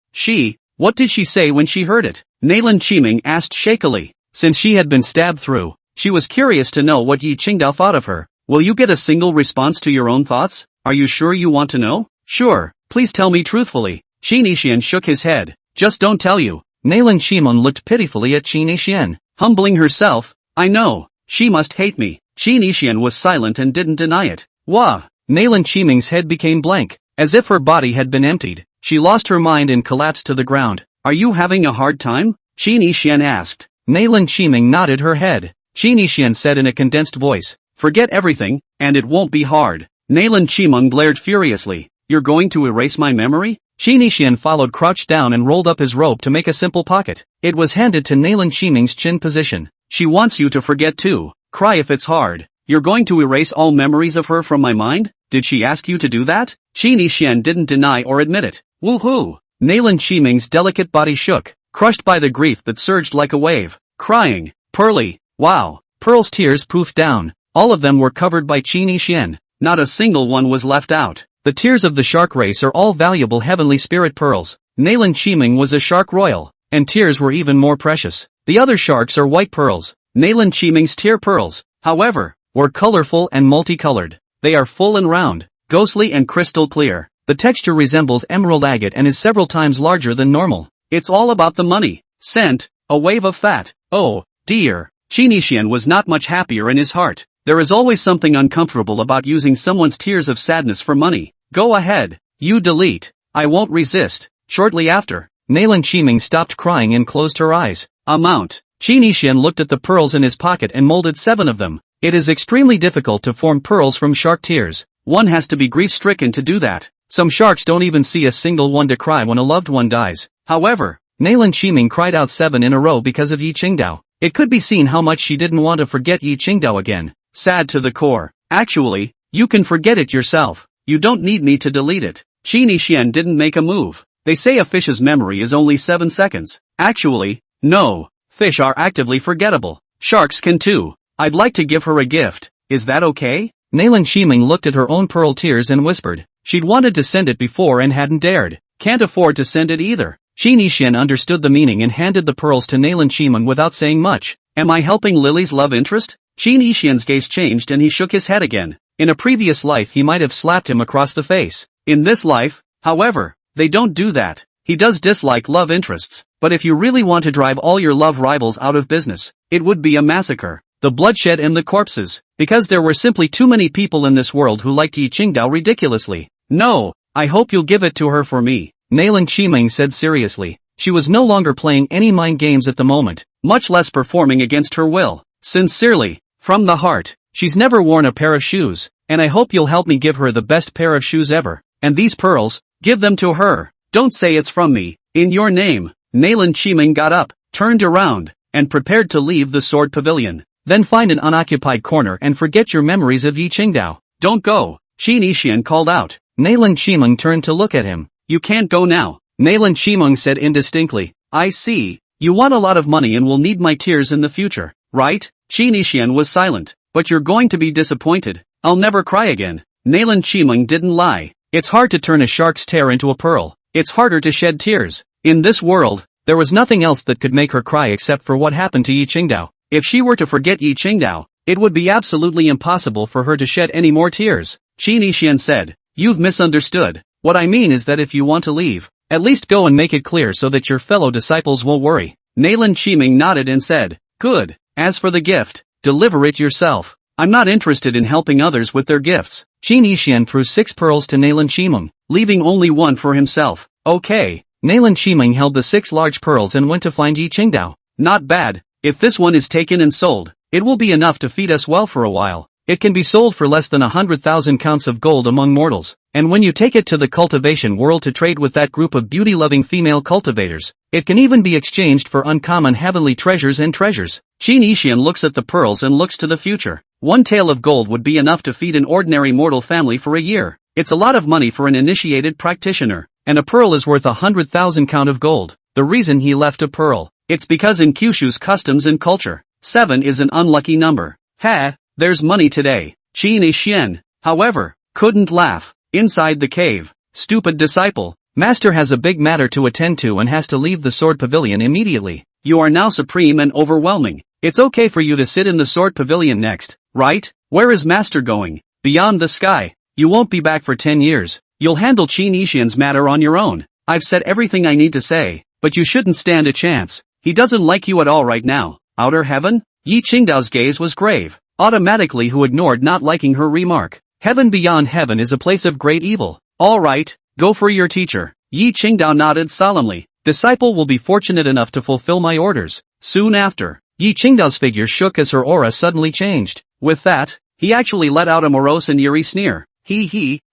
What did she say when she heard it? Nalan Chimeng asked shakily. Since she had been stabbed through, she was curious to know what Yi Qingdao thought of her. Will you get a single response to your own thoughts? Are you sure you want to know? Sure, please tell me truthfully. Qin Yixian shook his head. Just don't tell you. Nalan Chimeng looked pitifully at Qin Yixian, humbling herself. I know, she must hate me. Qin Yixian was silent and didn't deny it. Wah! Nalan Chimeng's head became blank, as if her body had been emptied. She lost her mind and collapsed to the ground. Are you having a hard time? Qin Yixian asked. Nalan Chimeng nodded her head. Qin Yixian said in a condensed voice. Forget everything, and it won't be hard. Nalan Chimeng glared furiously. You're going to erase my memory? Qin Yixian followed, crouched down and rolled up his robe to make a simple pocket. It was handed to Nalan Chimeng's chin position. She wants you to forget too. Cry if it's hard. You're going to erase all memories of her from my mind? Did she ask you to do that? Qin Yixian didn't deny or admit it. Woohoo! Nalan Chimeng's delicate body shook, crushed by the grief that surged like a wave. Crying. Pearly. Wow. Pearl's tears poofed down. All of them were covered by Qin Yixian. Not a single one was left out. The tears of the shark race are all valuable heavenly spirit pearls. Nalan Chimeng was a shark royal, and tears were even more precious. The other sharks are white pearls. Nalan Chimeng's tear pearls, however, were colorful and multicolored. They are full and round, ghostly and crystal clear. The texture resembles emerald agate and is several times larger than normal. It's all about the money. Scent, a wave of fat. Oh, dear. Qin Yixian was not much happier in his heart. There is always something uncomfortable about using someone's tears of sadness for money. Go ahead. You delete. I won't resist. Shortly after, Nalan Chimeng stopped crying and closed her eyes. Amount. Qin Yixian looked at the pearls in his pocket and molded 7 of them. It is extremely difficult to form pearls from shark tears. One has to be grief-stricken to do that. Some sharks don't even see a single one to cry when a loved one dies. However, Nalan Shiming cried out 7 in a row because of Yi Qingdao. It could be seen how much she didn't want to forget Yi Qingdao again. Sad to the core. Actually, you can forget it yourself. You don't need me to delete it. Qin Yixian didn't make a move. They say a fish's memory is only 7 seconds. Actually, no. Fish are actively forgettable. Sharks can too. I'd like to give her a gift. Is that okay? Nalan Shiming looked at her own pearl tears and whispered. She'd wanted to send it before and hadn't dared. Can't afford to send it either. Qin Yixian understood the meaning and handed the pearls to Nalan Shiming without saying much. Am I helping Lily's love interest? Qin Yixian's gaze changed and he shook his head again. In a previous life he might have slapped him across the face. In this life, however, they don't do that. He does dislike love interests, but if you really want to drive all your love rivals out of business, it would be a massacre. The bloodshed and the corpses, because there were simply too many people in this world who liked Yi Qingdao ridiculously. No, I hope you'll give it to her for me, Nalan Shiming said seriously. She was no longer playing any mind games at the moment, much less performing against her will. Sincerely, from the heart, she's never worn a pair of shoes, and I hope you'll help me give her the best pair of shoes ever. And these pearls, give them to her. Don't say it's from me. In your name. Nalan Shiming got up, turned around, and prepared to leave the sword pavilion. Then find an unoccupied corner and forget your memories of Yi Qingdao. Don't go, Qin Yixian called out. Nalan Shiming turned to look at him. You can't go now. Nalan Shiming said indistinctly. I see. You want a lot of money and will need my tears in the future, right? Qin Yixian was silent. But you're going to be disappointed. I'll never cry again. Nalan Shiming didn't lie. It's hard to turn a shark's tear into a pearl. It's harder to shed tears. In this world, there was nothing else that could make her cry except for what happened to Yi Qingdao. If she were to forget Yi Qingdao, it would be absolutely impossible for her to shed any more tears. Qin Yixian said, You've misunderstood. What I mean is that if you want to leave, at least go and make it clear so that your fellow disciples won't worry. Nalan Shiming nodded and said, Good. As for the gift, deliver it yourself. I'm not interested in helping others with their gifts. Qin Yixian threw 6 pearls to Nalan Shiming, leaving only 1 for himself. Okay. Nalan Shiming held the 6 large pearls and went to find Yi Qingdao. Not bad. If this one is taken and sold, it will be enough to feed us well for a while. It can be sold for less than 100,000 counts of gold among mortals, and when you take it to the cultivation world to trade with that group of beauty-loving female cultivators, it can even be exchanged for uncommon heavenly treasures and treasures. Qin Yixian looks at the pearls and looks to the future. 1 tael of gold would be enough to feed an ordinary mortal family for a year. It's a lot of money for an initiated practitioner, and a pearl is worth 100,000 count of gold. The reason he left a pearl, it's because in Kyushu's customs and culture, 7 is an unlucky number. Ha, there's money today. Qin Yixian, however, couldn't laugh. Inside the cave, stupid disciple, Master has a big matter to attend to and has to leave the sword pavilion immediately. You are now supreme and overwhelming. It's okay for you to sit in the sword pavilion next, right? Where is Master going? Beyond the sky. You won't be back for 10 years. You'll handle Qin Yixian's matter on your own. I've said everything I need to say, but you shouldn't stand a chance. He doesn't like you at all right now. Outer heaven? Yi Qingdao's gaze was grave, automatically who ignored not liking her remark. Heaven beyond heaven is a place of great evil. All right, go for your teacher. Yi Qingdao nodded solemnly. Disciple will be fortunate enough to fulfill my orders. Soon after, Yi Qingdao's figure shook as her aura suddenly changed. With that, he actually let out a morose and eerie sneer.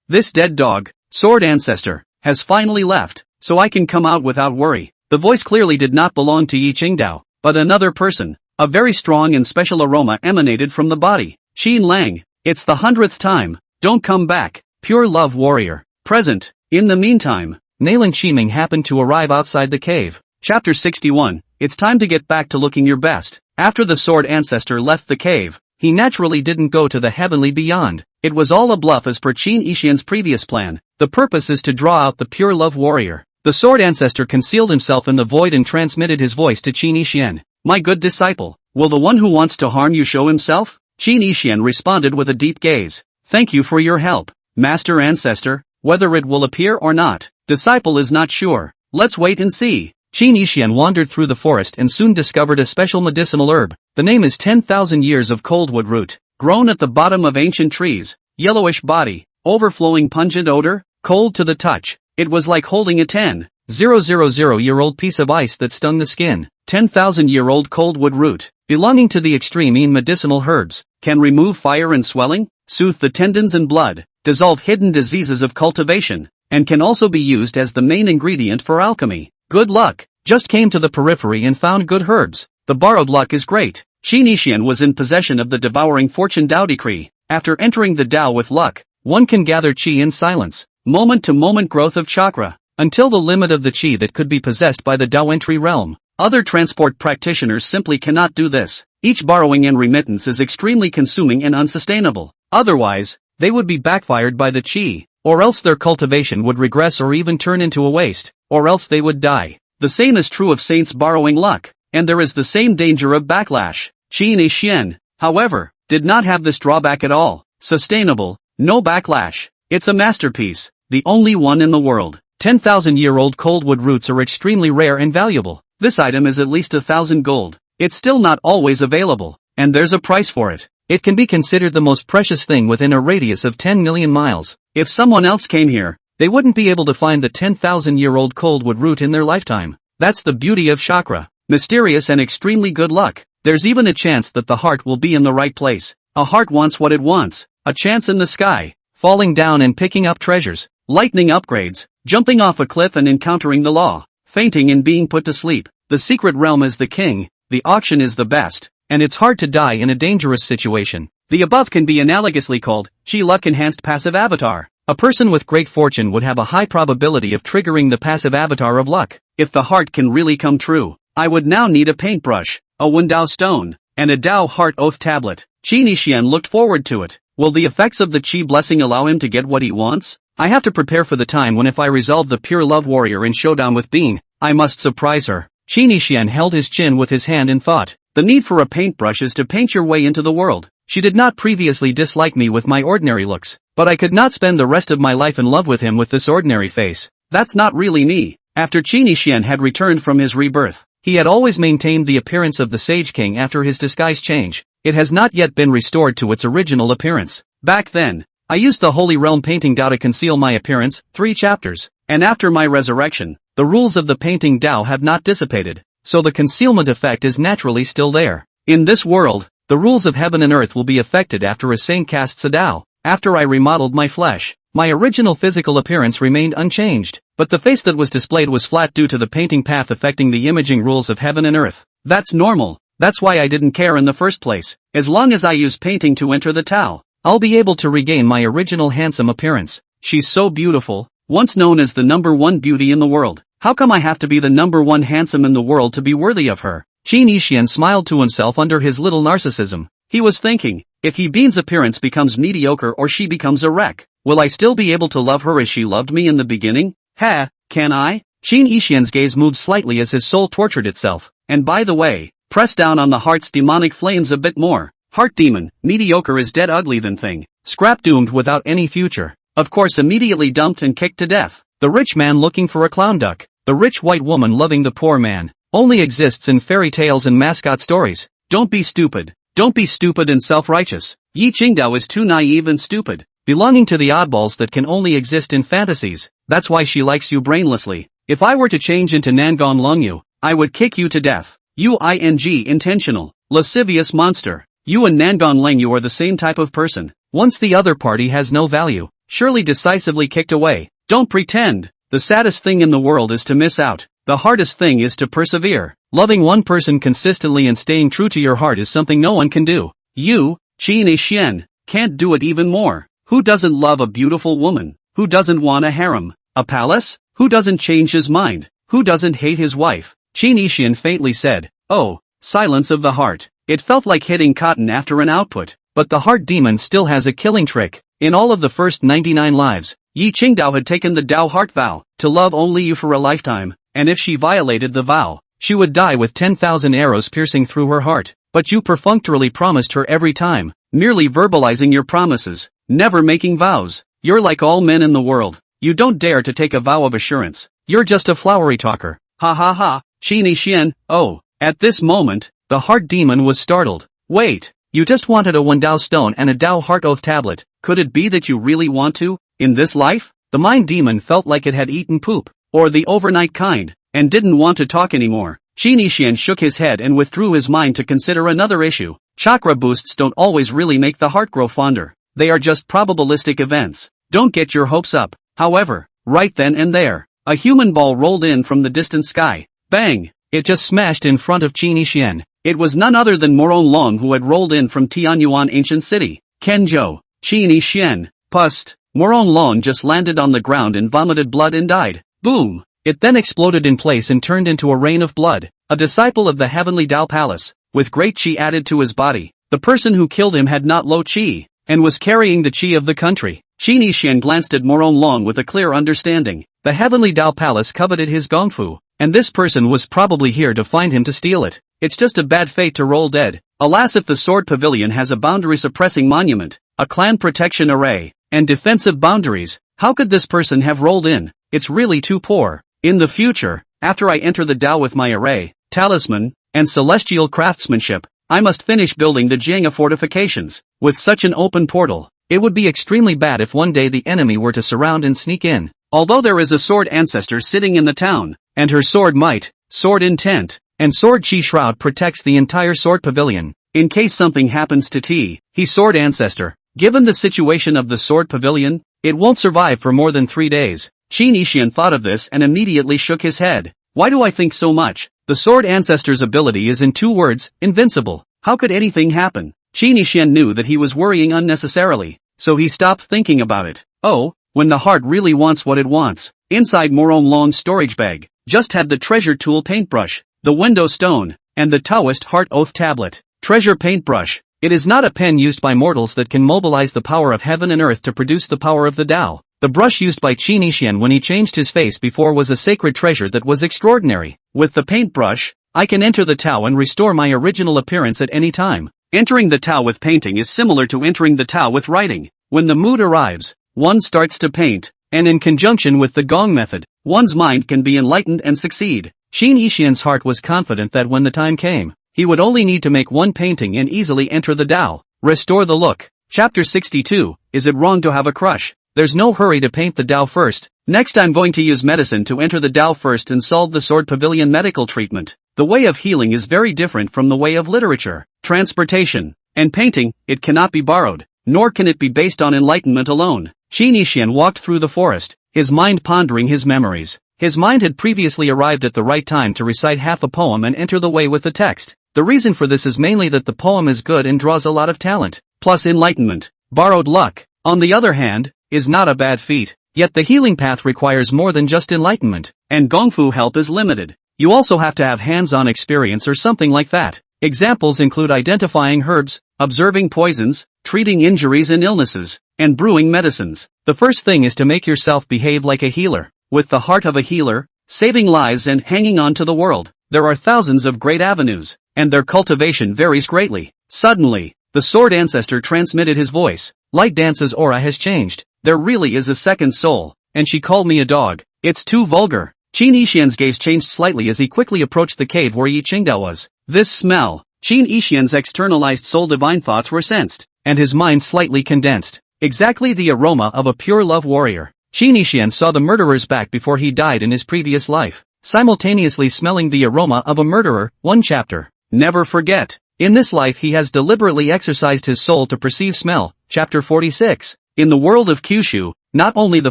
This dead dog, Sword Ancestor, has finally left, so I can come out without worry. The voice clearly did not belong to Yi Qingdao, but another person. A very strong and special aroma emanated from the body. Xin Lang, it's the 100th time. Don't come back. Pure love warrior. Present. In the meantime, Nalan Shiming happened to arrive outside the cave. Chapter 61. It's time to get back to looking your best. After the Sword Ancestor left the cave, he naturally didn't go to the heavenly beyond. It was all a bluff as per Qin Yixian's previous plan. The purpose is to draw out the pure love warrior. The Sword Ancestor concealed himself in the void and transmitted his voice to Qin Yixian. My good disciple, will the one who wants to harm you show himself? Qin Yixian responded with a deep gaze. Thank you for your help, Master Ancestor. Whether it will appear or not, disciple is not sure. Let's wait and see. Qin Yixian wandered through the forest and soon discovered a special medicinal herb. The name is 10,000 years of coldwood root, grown at the bottom of ancient trees, yellowish body, overflowing pungent odor, cold to the touch. It was like holding a 10 000-year-old piece of ice that stung the skin. 10,000-year-old coldwood root, belonging to the extreme in medicinal herbs, can remove fire and swelling, soothe the tendons and blood, dissolve hidden diseases of cultivation, and can also be used as the main ingredient for alchemy. Good luck. Just came to the periphery and found good herbs. The borrowed luck is great. Qi Nixian was in possession of the devouring fortune Dao decree. After entering the Dao with luck, one can gather qi in silence. Moment-to-moment growth of chakra, until the limit of the qi that could be possessed by the Dao entry realm. Other transport practitioners simply cannot do this. Each borrowing and remittance is extremely consuming and unsustainable. Otherwise, they would be backfired by the qi, or else their cultivation would regress or even turn into a waste, or else they would die. The same is true of saints borrowing luck, and there is the same danger of backlash. Qi Nixian, however, did not have this drawback at all. Sustainable, no backlash. It's a masterpiece, the only one in the world. 10,000-year-old coldwood roots are extremely rare and valuable. This item is at least 1,000 gold. It's still not always available, and there's a price for it. It can be considered the most precious thing within a radius of 10 million miles. If someone else came here, they wouldn't be able to find the 10,000-year-old coldwood root in their lifetime. That's the beauty of chakra. Mysterious and extremely good luck. There's even a chance that the heart will be in the right place. A heart wants what it wants. A chance in the sky. Falling down and picking up treasures. Lightning upgrades. Jumping off a cliff and encountering the law. Fainting and being put to sleep. The secret realm is the king. The auction is the best. And it's hard to die in a dangerous situation. The above can be analogously called Qi Luck Enhanced Passive Avatar. A person with great fortune would have a high probability of triggering the passive avatar of luck. If the heart can really come true, I would now need a paintbrush, a Wendao stone, and a Dao Heart Oath tablet. Qi Nixian looked forward to it. Will the effects of the Qi blessing allow him to get what he wants? I have to prepare for the time when if I resolve the pure love warrior in showdown with Being, I must surprise her. Qi Nixian held his chin with his hand in thought. The need for a paintbrush is to paint your way into the world. She did not previously dislike me with my ordinary looks, but I could not spend the rest of my life in love with him with this ordinary face. That's not really me. After Qi Nixian had returned from his rebirth, he had always maintained the appearance of the Sage King after his disguise change. It has not yet been restored to its original appearance. Back then, I used the Holy Realm painting Dao to conceal my appearance, 3 chapters. And after my resurrection, the rules of the painting Dao have not dissipated, so the concealment effect is naturally still there. In this world, the rules of heaven and earth will be affected after a saint casts a Dao. After I remodeled my flesh, my original physical appearance remained unchanged, but the face that was displayed was flat due to the painting path affecting the imaging rules of heaven and earth. That's normal. That's why I didn't care in the first place. As long as I use painting to enter the Tao, I'll be able to regain my original handsome appearance. She's so beautiful, once known as the #1 beauty in the world. How come I have to be the #1 handsome in the world to be worthy of her? Qi Nixian smiled to himself under his little narcissism. He was thinking, if He Bean's appearance becomes mediocre or she becomes a wreck, will I still be able to love her as she loved me in the beginning? Can I? Qi Nixian's gaze moved slightly as his soul tortured itself. And by the way, press down on the heart's demonic flames a bit more. Heart demon, mediocre is dead ugly than thing. Scrap doomed without any future. Of course immediately dumped and kicked to death. The rich man looking for a clown duck. The rich white woman loving the poor man. Only exists in fairy tales and mascot stories. Don't be stupid. Don't be stupid and self-righteous. Yi Qingdao is too naive and stupid. Belonging to the oddballs that can only exist in fantasies. That's why she likes you brainlessly. If I were to change into Nangon Longyu, I would kick you to death. Intentional. Lascivious monster. You and Nangon Lengyu are the same type of person. Once the other party has no value, surely decisively kicked away. Don't pretend. The saddest thing in the world is to miss out. The hardest thing is to persevere. Loving one person consistently and staying true to your heart is something no one can do. You, Qi Nixian, can't do it even more. Who doesn't love a beautiful woman? Who doesn't want a harem? A palace? Who doesn't change his mind? Who doesn't hate his wife? Qi Nixian faintly said, "Oh, silence of the heart." It felt like hitting cotton after an output. But the heart demon still has a killing trick. In all of the first 99 lives, Yi Qingdao had taken the Dao heart vow, to love only you for a lifetime, and if she violated the vow, she would die with 10,000 arrows piercing through her heart. But you perfunctorily promised her every time, merely verbalizing your promises, never making vows. You're like all men in the world. You don't dare to take a vow of assurance. You're just a flowery talker. Ha ha ha, Qi Nixian. Oh, at this moment, the heart demon was startled. Wait, you just wanted a Wendao stone and a Dao Heart Oath tablet. Could it be that you really want to, in this life? The mind demon felt like it had eaten poop. Or the overnight kind, and didn't want to talk anymore. Qin Yixian shook his head and withdrew his mind to consider another issue. Chakra boosts don't always really make the heart grow fonder. They are just probabilistic events. Don't get your hopes up. However, right then and there, a human ball rolled in from the distant sky. Bang! It just smashed in front of Qin Yixian. It was none other than Moron Long, who had rolled in from Tianyuan ancient city. Kenjo. Qin Yixian. Pust. Moron Long just landed on the ground and vomited blood and died. Boom! It then exploded in place and turned into a rain of blood. A disciple of the heavenly Tao Palace, with great chi added to his body. The person who killed him had not low chi, and was carrying the chi of the country. Qin Yixian glanced at Moron Long with a clear understanding. The heavenly Tao Palace coveted his gongfu, and this person was probably here to find him to steal it. It's just a bad fate to roll dead. Alas, if the Sword Pavilion has a boundary-suppressing monument, a clan protection array, and defensive boundaries, how could this person have rolled in? It's really too poor. In the future, after I enter the Tao with my array, talisman, and celestial craftsmanship, I must finish building the Jianga fortifications. With such an open portal, it would be extremely bad if one day the enemy were to surround and sneak in. Although there is a Sword Ancestor sitting in the town, and her sword might, sword intent, and sword chi shroud protects the entire Sword Pavilion. In case something happens to he's Sword Ancestor. Given the situation of the Sword Pavilion, it won't survive for more than 3 days. Qin Yixian thought of this and immediately shook his head. Why do I think so much? The Sword Ancestor's ability is in 2 words, invincible. How could anything happen? Qin Yixian knew that he was worrying unnecessarily, so he stopped thinking about it. Oh, when the heart really wants what it wants. Inside Moron Long's storage bag, just had the treasure tool paintbrush, the window stone, and the Taoist heart oath tablet. Treasure paintbrush. It is not a pen used by mortals that can mobilize the power of heaven and earth to produce the power of the Tao. The brush used by Qin Yixian when he changed his face before was a sacred treasure that was extraordinary. With the paintbrush, I can enter the Tao and restore my original appearance at any time. Entering the Tao with painting is similar to entering the Tao with writing. When the mood arrives, one starts to paint, and in conjunction with the gong method, one's mind can be enlightened and succeed. Qin Yixian's heart was confident that when the time came, he would only need to make one painting and easily enter the Tao. Restore the look. Chapter 62, Is it wrong to have a crush? There's no hurry to paint the Tao first. Next I'm going to use medicine to enter the Tao first and solve the Sword Pavilion medical treatment. The way of healing is very different from the way of literature, transportation, and painting. It cannot be borrowed, nor can it be based on enlightenment alone. Qin Yixian walked through the forest, his mind pondering his memories. His mind had previously arrived at the right time to recite half a poem and enter the way with the text. The reason for this is mainly that the poem is good and draws a lot of talent, plus enlightenment. Borrowed luck, on the other hand, is not a bad feat. Yet the healing path requires more than just enlightenment, and gongfu help is limited. You also have to have hands-on experience or something like that. Examples include identifying herbs, observing poisons, treating injuries and illnesses, and brewing medicines. The first thing is to make yourself behave like a healer, with the heart of a healer, saving lives and hanging on to the world. There are thousands of great avenues, and their cultivation varies greatly. Suddenly, the Sword Ancestor transmitted his voice. Light Dance's aura has changed. There really is a second soul, and she called me a dog. It's too vulgar. Qin Yixian's gaze changed slightly as he quickly approached the cave where Yi Qingdao was. This smell. Qin Yixian's externalized soul divine thoughts were sensed, and his mind slightly condensed. Exactly the aroma of a pure love warrior. Qin Yixian saw the murderer's back before he died in his previous life, simultaneously smelling the aroma of a murderer. 1 chapter. Never forget. In this life he has deliberately exercised his soul to perceive smell. Chapter 46. In the world of Kyushu, not only the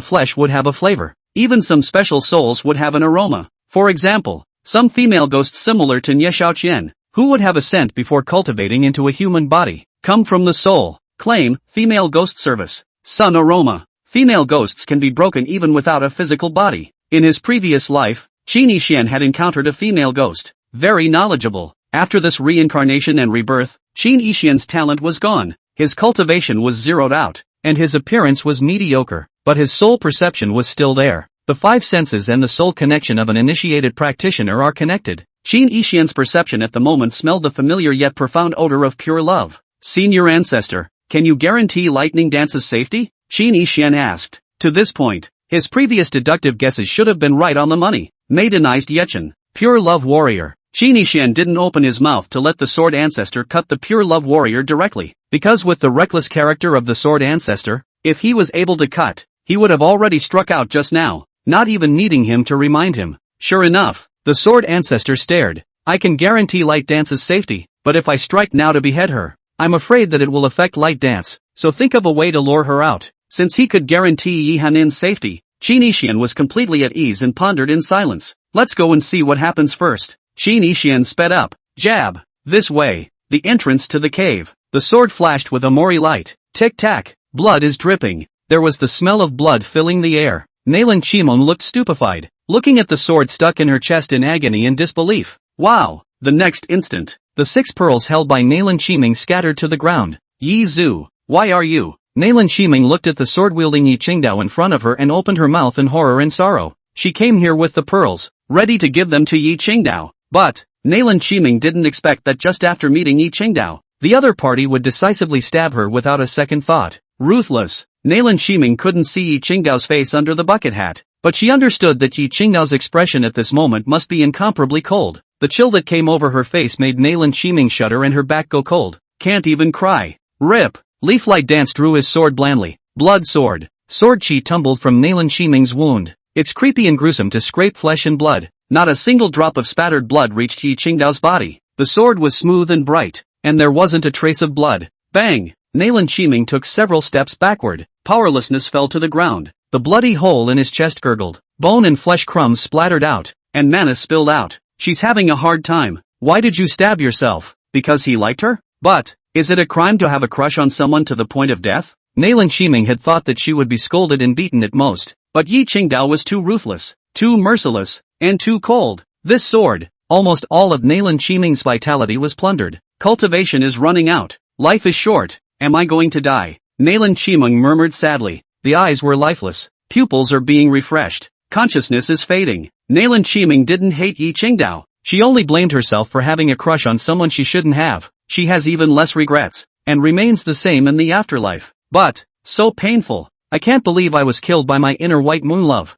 flesh would have a flavor, even some special souls would have an aroma. For example, some female ghosts similar to Nye Shaoqian, who would have a scent before cultivating into a human body, come from the soul. Claim, female ghost service. Sun aroma. Female ghosts can be broken even without a physical body. In his previous life, Qin Yixian had encountered a female ghost, very knowledgeable. After this reincarnation and rebirth, Qin Yixian's talent was gone, his cultivation was zeroed out, and his appearance was mediocre, but his soul perception was still there. The 5 senses and the soul connection of an initiated practitioner are connected. Qin Yixian's perception at the moment smelled the familiar yet profound odor of pure love. Senior Ancestor, can you guarantee Lightning Dance's safety? Qin Yixian asked. To this point, his previous deductive guesses should have been right on the money. Maidenized Yechen, pure love warrior. Qin Yixian didn't open his mouth to let the Sword Ancestor cut the pure love warrior directly, because with the reckless character of the Sword Ancestor, if he was able to cut, he would have already struck out just now. not even needing him to remind him. Sure enough, the Sword Ancestor stared. I can guarantee Light Dance's safety, but if I strike now to behead her, I'm afraid that it will affect Light Dance, so think of a way to lure her out. Since he could guarantee Yi Hanin's safety, Qin Yixian was completely at ease and pondered in silence. Let's go and see what happens first. Qin Yixian sped up. Jab. This way. The entrance to the cave. The sword flashed with a mori light. Tick-tack. Blood is dripping. There was the smell of blood filling the air. Nalan Chimong looked stupefied, looking at the sword stuck in her chest in agony and disbelief. Wow! The next instant, the 6 pearls held by Nalan Chiming scattered to the ground. Yi Zhu, why are you? Nalan Chiming looked at the sword-wielding Yi Qingdao in front of her and opened her mouth in horror and sorrow. She came here with the pearls, ready to give them to Yi Qingdao. But, Nalan Chiming didn't expect that just after meeting Yi Qingdao, the other party would decisively stab her without a second thought. Ruthless. Nalan Chiming couldn't see Yi Qingdao's face under the bucket hat, but she understood that Yi Qingdao's expression at this moment must be incomparably cold. The chill that came over her face made Nalan Chiming shudder and her back go cold. Can't even cry. Rip. Leaflight Dance drew his sword blandly. Blood sword. Sword chi tumbled from Nalan Chiming's wound. It's creepy and gruesome to scrape flesh and blood. Not a single drop of spattered blood reached Yi Qingdao's body. The sword was smooth and bright, and there wasn't a trace of blood. Bang! Nalan Chiming took several steps backward. Powerlessness fell to the ground. The bloody hole in his chest gurgled. Bone and flesh crumbs splattered out, and mana spilled out. She's having a hard time. Why did you stab yourself? Because he liked her? But, is it a crime to have a crush on someone to the point of death? Nalan Chiming had thought that she would be scolded and beaten at most, but Yi Qingdao was too ruthless, too merciless, and too cold. This sword, almost all of Nalan Chiming's vitality was plundered. Cultivation is running out. Life is short. Am I going to die? Nalan Chiming murmured sadly. The eyes were lifeless. Pupils are being refreshed. Consciousness is fading. Nalan Chiming didn't hate Yi Qingdao. She only blamed herself for having a crush on someone she shouldn't have. She has even less regrets, and remains the same in the afterlife. But, so painful. I can't believe I was killed by my inner white moon love.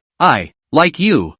Like you,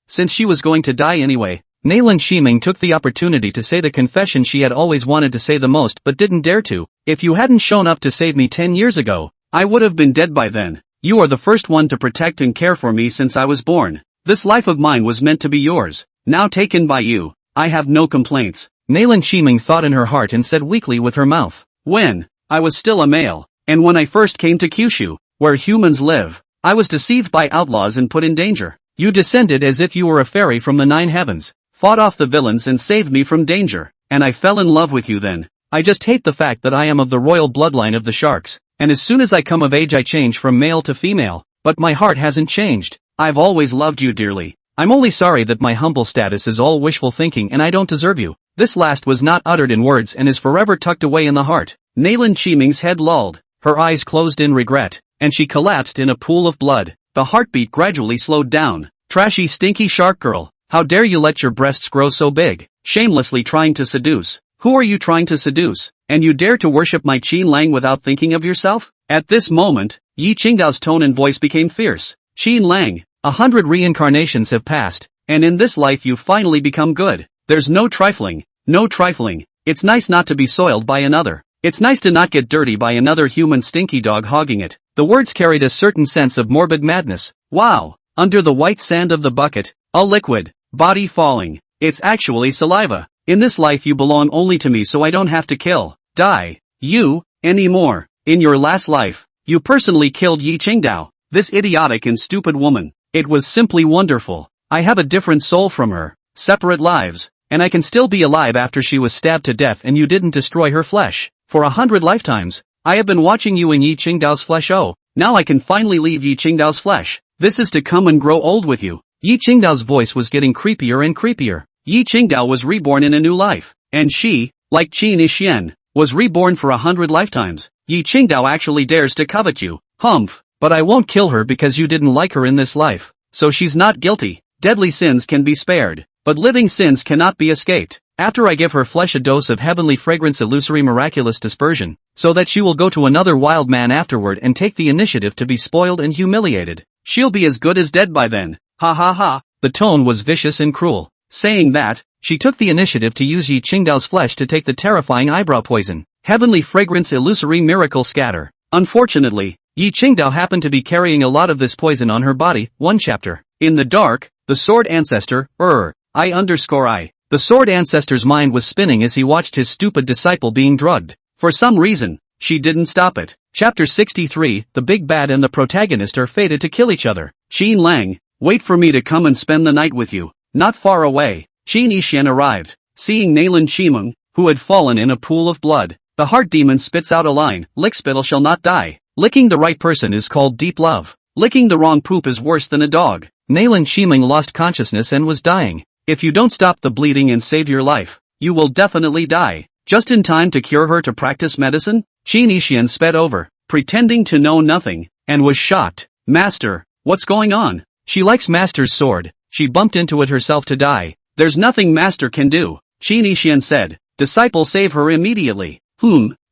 since she was going to die anyway. Nalan Chiming took the opportunity to say the confession she had always wanted to say the most but didn't dare to. If you hadn't shown up to save me 10 years ago, I would have been dead by then. You are the first one to protect and care for me since I was born. This life of mine was meant to be yours, now taken by you. I have no complaints. Nalan Chiming thought in her heart and said weakly with her mouth. When I was still a male, and when I first came to Kyushu, where humans live, I was deceived by outlaws and put in danger. You descended as if you were a fairy from the 9 heavens, fought off the villains and saved me from danger, and I fell in love with you then. I just hate the fact that I am of the royal bloodline of the sharks, and as soon as I come of age I change from male to female, but my heart hasn't changed. I've always loved you dearly. I'm only sorry that my humble status is all wishful thinking and I don't deserve you. This last was not uttered in words and is forever tucked away in the heart. Nalan Chiming's head lolled, her eyes closed in regret, and she collapsed in a pool of blood. The heartbeat gradually slowed down. Trashy stinky shark girl, how dare you let your breasts grow so big? Shamelessly trying to seduce. Who are you trying to seduce? And you dare to worship my Qin Lang without thinking of yourself? At this moment, Yi Qingdao's tone and voice became fierce. Qin Lang, 100 reincarnations have passed, and in this life you've finally become good. There's no trifling, no trifling. It's nice not to be soiled by another. It's nice to not get dirty by another human stinky dog hogging it. The words carried a certain sense of morbid madness. Wow. Under the white sand of the bucket, a liquid, body falling. It's actually saliva. In this life you belong only to me so I don't have to kill, die, you, anymore. In your last life, you personally killed Yi Qingdao, this idiotic and stupid woman. It was simply wonderful. I have a different soul from her, separate lives, and I can still be alive after she was stabbed to death and you didn't destroy her flesh. For 100 lifetimes, I have been watching you in Yi Qingdao's flesh. Oh, now I can finally leave Yi Qingdao's flesh. This is to come and grow old with you. Yi Qingdao's voice was getting creepier and creepier. Yi Qingdao was reborn in a new life, and she, like Qin Yixian, was reborn for 100 lifetimes. Yi Qingdao actually dares to covet you. Humph, but I won't kill her because you didn't like her in this life. So she's not guilty. Deadly sins can be spared, but living sins cannot be escaped. After I give her flesh a dose of heavenly fragrance illusory miraculous dispersion, so that she will go to another wild man afterward and take the initiative to be spoiled and humiliated. She'll be as good as dead by then. Ha ha ha. The tone was vicious and cruel. Saying that, she took the initiative to use Yi Qingdao's flesh to take the terrifying eyebrow poison. Heavenly fragrance illusory miracle scatter. Unfortunately, Yi Qingdao happened to be carrying a lot of this poison on her body. 1 chapter. In the dark, the Sword Ancestor, I_I. The Sword Ancestor's mind was spinning as he watched his stupid disciple being drugged. For some reason, she didn't stop it. Chapter 63, the big bad and the protagonist are fated to kill each other. Qin Lang, wait for me to come and spend the night with you. Not far away, Qin Yixian arrived. Seeing Nalin Shimeng, who had fallen in a pool of blood, the heart demon spits out a line, lickspittle shall not die. Licking the right person is called deep love. Licking the wrong poop is worse than a dog. Nalin Shimeng lost consciousness and was dying. If you don't stop the bleeding and save your life, you will definitely die. Just in time to cure her to practice medicine, Qin Yixian sped over, pretending to know nothing, and was shocked. Master, what's going on? She likes Master's sword. She bumped into it herself to die. There's nothing Master can do, Qin Yixian said. Disciple, save her immediately.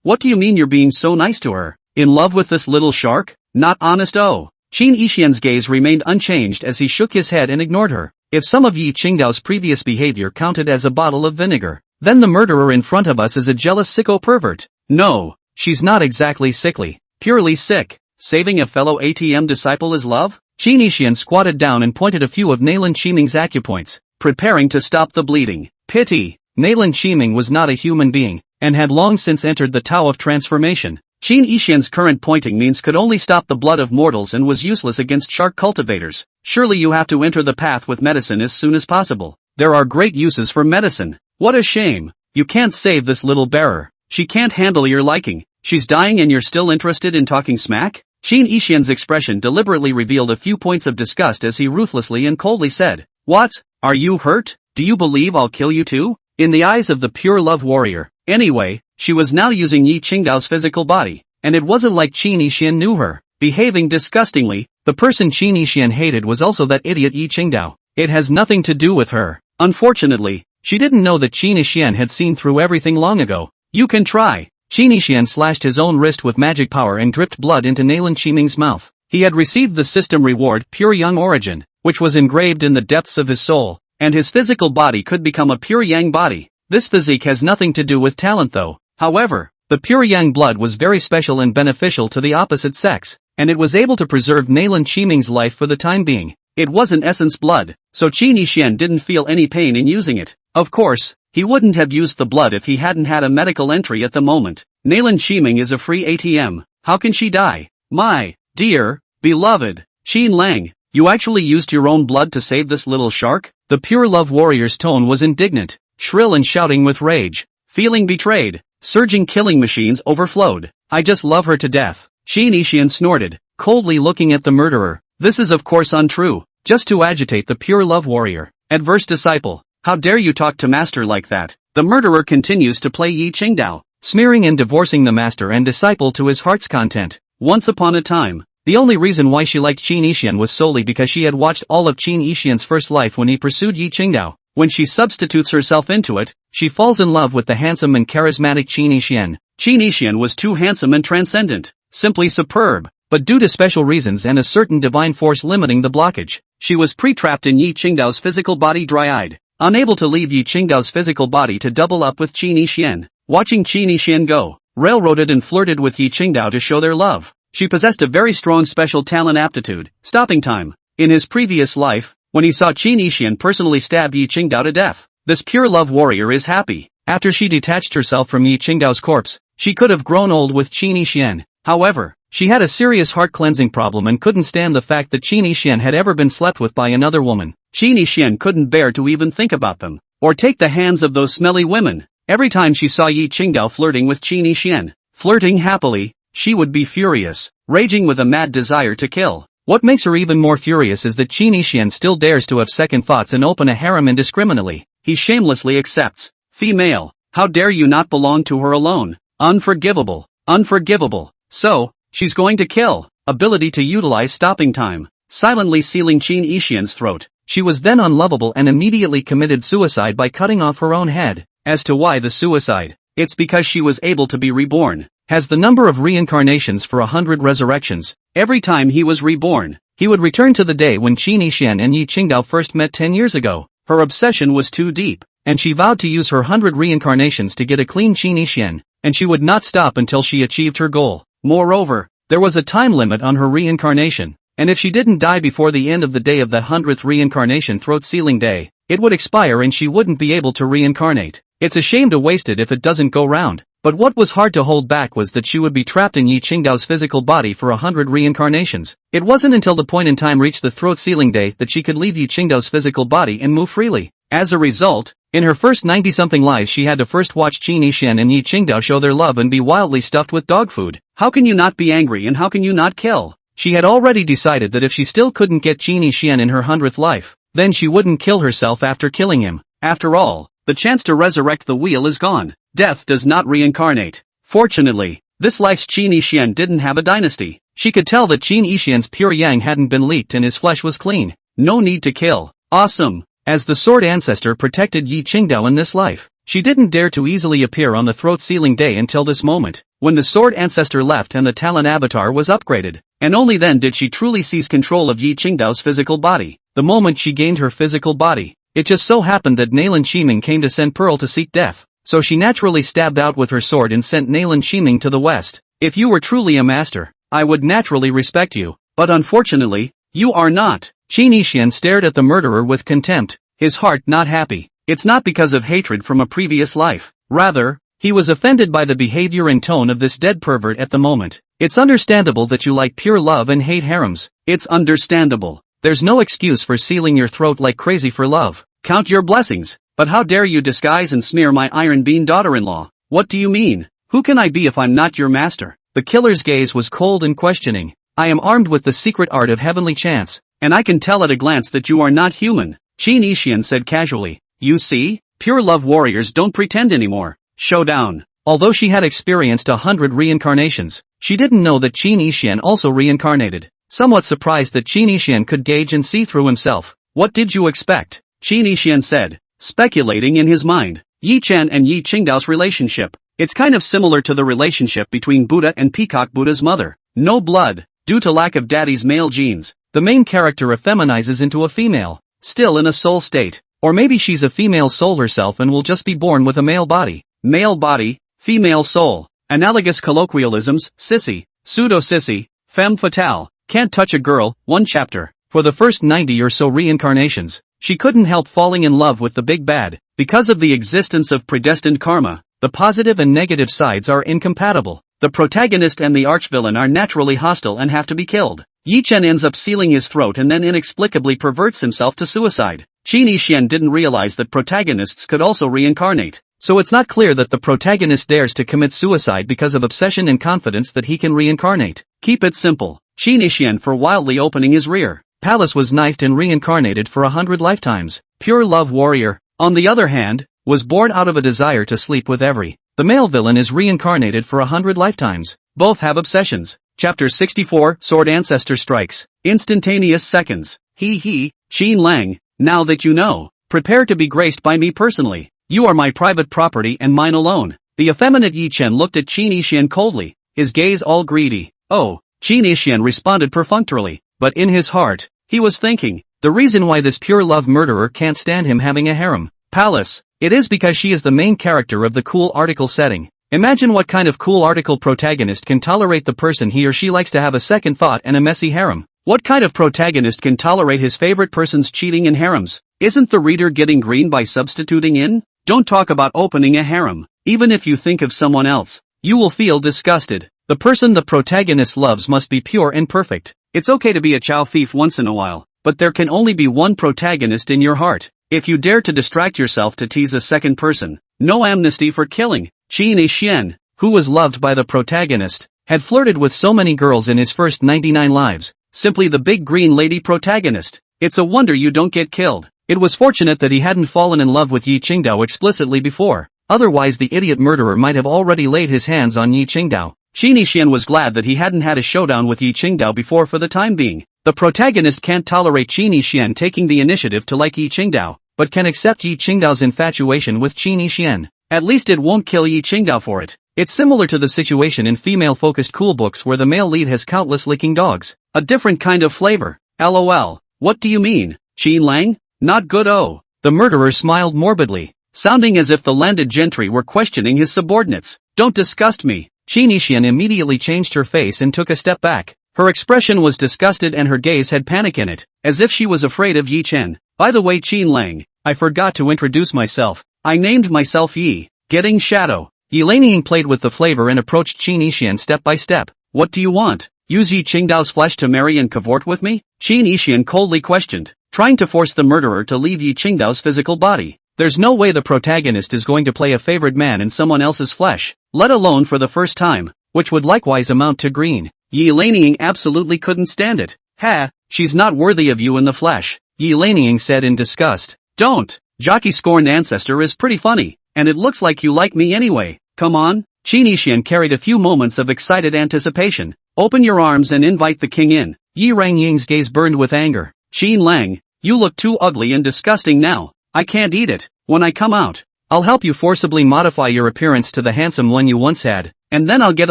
What do you mean you're being so nice to her? In love with this little shark? Not honest. Oh. Qin Yixian's gaze remained unchanged as he shook his head and ignored her. If some of Yi Qingdao's previous behavior counted as a bottle of vinegar, then the murderer in front of us is a jealous sicko pervert. No, she's not exactly sickly, purely sick. Saving a fellow ATM disciple is love? Qin Yixian squatted down and pointed a few of Nalin Shimeng's acupoints, preparing to stop the bleeding. Pity. Nalin Shimeng was not a human being, and had long since entered the Tao of Transformation. Qin Yixian's current pointing means could only stop the blood of mortals and was useless against shark cultivators. Surely you have to enter the path with medicine as soon as possible. There are great uses for medicine. What a shame. You can't save this little bearer. She can't handle your liking. She's dying and you're still interested in talking smack? Qin Yixian's expression deliberately revealed a few points of disgust as he ruthlessly and coldly said, What? Are you hurt? Do you believe I'll kill you too? In the eyes of the pure love warrior. Anyway, she was now using Yi Qingdao's physical body, and it wasn't like Qin Yixian knew her. Behaving disgustingly, the person Qin Yixian hated was also that idiot Yi Qingdao. It has nothing to do with her. Unfortunately, she didn't know that Qin Yixian had seen through everything long ago. You can try. Qin Yixian slashed his own wrist with magic power and dripped blood into Nalin Shimeng's mouth. He had received the system reward Pure Young Origin, which was engraved in the depths of his soul, and his physical body could become a pure yang body. This physique has nothing to do with talent though. However, the pure yang blood was very special and beneficial to the opposite sex, and it was able to preserve Nalin Shimeng's life for the time being. It wasn't essence blood, so Qin Yixian didn't feel any pain in using it. Of course, he wouldn't have used the blood if he hadn't had a medical entry at the moment. Nalin Shimeng is a free ATM. How can she die? My dear, beloved, Qin Lang, you actually used your own blood to save this little shark? The pure love warrior's tone was indignant, shrill and shouting with rage. Feeling betrayed, surging killing machines overflowed. I just love her to death. Qin Yixian snorted, coldly looking at the murderer. This is of course untrue, just to agitate the pure love warrior. Adverse disciple, how dare you talk to master like that? The murderer continues to play Yi Qingdao, smearing and divorcing the master and disciple to his heart's content. Once upon a time, the only reason why she liked Qin Yixian was solely because she had watched all of Qin Yixian's first life when he pursued Yi Qingdao. When she substitutes herself into it, she falls in love with the handsome and charismatic Qin Yixian. Qin Yixian was too handsome and transcendent, simply superb, but due to special reasons and a certain divine force limiting the blockage, she was pre-trapped in Yi Qingdao's physical body dry-eyed, unable to leave Yi Qingdao's physical body to double up with Qin Yixian. Watching Qin Yixian go, railroaded and flirted with Yi Qingdao to show their love. She possessed a very strong special talent aptitude, stopping time. In his previous life, when he saw Qin Yixian personally stab Yi Qingdao to death, this pure love warrior is happy. After she detached herself from Yi Qingdao's corpse, she could have grown old with Qin Yixian. However, she had a serious heart-cleansing problem and couldn't stand the fact that Qin Yixian had ever been slept with by another woman. Qin Yixian couldn't bear to even think about them, or take the hands of those smelly women. Every time she saw Yi Qingdao flirting with Qin Yixian, flirting happily, she would be furious, raging with a mad desire to kill. What makes her even more furious is that Qin Yixian still dares to have second thoughts and open a harem indiscriminately. He shamelessly accepts. Female, how dare you not belong to her alone? Unforgivable, unforgivable. So, she's going to kill. Ability to utilize stopping time, silently sealing Qin Yixian's throat. She was then unlovable and immediately committed suicide by cutting off her own head. As to why the suicide, it's because she was able to be reborn. Has the number of reincarnations for 100 resurrections. Every time he was reborn, he would return to the day when Qin Yixian and Yi Qingdao first met 10 years ago. Her obsession was too deep, and she vowed to use her 100 reincarnations to get a clean Qin Yixian, and she would not stop until she achieved her goal. Moreover, There was a time limit on her reincarnation, and if she didn't die before the end of the day of the 100th reincarnation throat sealing day, it would expire and she wouldn't be able to reincarnate. It's a shame to waste it if it doesn't go round. But what was hard to hold back was that she would be trapped in Yi Qingdao's physical body for 100 reincarnations. It wasn't until the point in time reached the throat sealing day that she could leave Yi Qingdao's physical body and move freely. As a result, in her first 90-something lives she had to first watch Qin Yishan and Yi Qingdao show their love and be wildly stuffed with dog food. How can you not be angry and how can you not kill? She had already decided that if she still couldn't get Qin Yishan in her 100th life, then she wouldn't kill herself after killing him. After all, the chance to resurrect the wheel is gone. Death does not reincarnate. Fortunately, this life's Qin Yishan didn't have a dynasty. She could tell that Qin Yishan's pure yang hadn't been leaked and his flesh was clean. No need to kill. Awesome. As the Sword Ancestor protected Yi Qingdao in this life, she didn't dare to easily appear on the throat sealing day until this moment, when the Sword Ancestor left and the Talon avatar was upgraded. And only then did she truly seize control of Yi Qingdao's physical body. The moment she gained her physical body, it just so happened that Nalan Shiming came to send Pearl to seek death. So she naturally stabbed out with her sword and sent Nalan Shiming to the west. If you were truly a master, I would naturally respect you. But unfortunately, you are not. Qin Yishan stared at the murderer with contempt, his heart not happy. It's not because of hatred from a previous life. Rather, he was offended by the behavior and tone of this dead pervert at the moment. It's understandable that you like pure love and hate harems. It's understandable. There's no excuse for sealing your throat like crazy for love. Count your blessings. But how dare you disguise and smear my Iron Bean daughter-in-law? What do you mean? Who can I be if I'm not your master? The killer's gaze was cold and questioning. I am armed with the secret art of heavenly chance, and I can tell at a glance that you are not human, Qin Yishan said casually. You see, pure love warriors don't pretend anymore. Showdown. Although she had experienced 100 reincarnations, she didn't know that Qin Yishan also reincarnated. Somewhat surprised that Qin Yishan could gauge and see through himself. What did you expect? Qin Yishan said, speculating in his mind. Yi Chen and Yi Qingdao's relationship. It's kind of similar to the relationship between Buddha and Peacock Buddha's mother. No blood, due to lack of daddy's male genes. The main character effeminizes into a female, still in a soul state. Or maybe she's a female soul herself and will just be born with a male body. Male body, female soul. Analogous colloquialisms, sissy, pseudo-sissy, femme fatale, can't touch a girl, 1 chapter. For the first 90 or so reincarnations, she couldn't help falling in love with the big bad. Because of the existence of predestined karma, the positive and negative sides are incompatible. The protagonist and the archvillain are naturally hostile and have to be killed. Yi Chen ends up sealing his throat and then inexplicably perverts himself to suicide. Qin Yishan didn't realize that protagonists could also reincarnate. So it's not clear that the protagonist dares to commit suicide because of obsession and confidence that he can reincarnate. Keep it simple. Qin Yishan for wildly opening his rear palace was knifed and reincarnated for 100 lifetimes. Pure love warrior, on the other hand, was born out of a desire to sleep with every. The male villain is reincarnated for 100 lifetimes. Both have obsessions. Chapter 64, Sword Ancestor strikes. Instantaneous seconds. Qin Lang, now that you know, prepare to be graced by me personally. You are my private property and mine alone. The effeminate Yi Chen looked at Qin Yishan coldly, his gaze all greedy. Oh, Qin Yishan responded perfunctorily, but in his heart, he was thinking, the reason why this pure love murderer can't stand him having a harem palace, it is because she is the main character of the cool article setting. Imagine what kind of cool article protagonist can tolerate the person he or she likes to have a second thought and a messy harem. What kind of protagonist can tolerate his favorite person's cheating in harems? Isn't the reader getting green by substituting in? Don't talk about opening a harem. Even if you think of someone else, you will feel disgusted. The person the protagonist loves must be pure and perfect. It's okay to be a chow thief once in a while, but there can only be one protagonist in your heart. If you dare to distract yourself to tease a second person, no amnesty for killing. Qin Yishan, who was loved by the protagonist, had flirted with so many girls in his first 99 lives, simply the big green lady protagonist. It's a wonder you don't get killed. It was fortunate that he hadn't fallen in love with Yi Qingdao explicitly before, otherwise the idiot murderer might have already laid his hands on Yi Qingdao. Qin Yishan was glad that he hadn't had a showdown with Yi Qingdao before for the time being. The protagonist can't tolerate Qin Yishan taking the initiative to like Yi Qingdao, but can accept Yi Qingdao's infatuation with Qin Yishan. At least it won't kill Yi Qingdao for it. It's similar to the situation in female-focused cool books where the male lead has countless licking dogs. A different kind of flavor. LOL. What do you mean, Qin Lang? Not good. Oh. The murderer smiled morbidly, sounding as if the landed gentry were questioning his subordinates. Don't disgust me. Qin Yixian immediately changed her face and took a step back. Her expression was disgusted and her gaze had panic in it, as if she was afraid of Yi Chen. By the way, Qin Lang, I forgot to introduce myself. I named myself Yi, Getting Shadow. Yi Laniying played with the flavor and approached Qin Yixian step by step. What do you want? Use Yi Qingdao's flesh to marry and cavort with me? Qin Yixian coldly questioned, trying to force the murderer to leave Yi Qingdao's physical body. There's no way the protagonist is going to play a favored man in someone else's flesh, let alone for the first time, which would likewise amount to green. Yi Laniying absolutely couldn't stand it. Ha, she's not worthy of you in the flesh, Yi Laniying said in disgust. Don't. Jockey Scorned Ancestor is pretty funny, and it looks like you like me anyway. Come on. Qin Yixian carried a few moments of excited anticipation. Open your arms and invite the king in. Yi Rangying's gaze burned with anger. Qin Lang, you look too ugly and disgusting now. I can't eat it. When I come out, I'll help you forcibly modify your appearance to the handsome one you once had, and then I'll get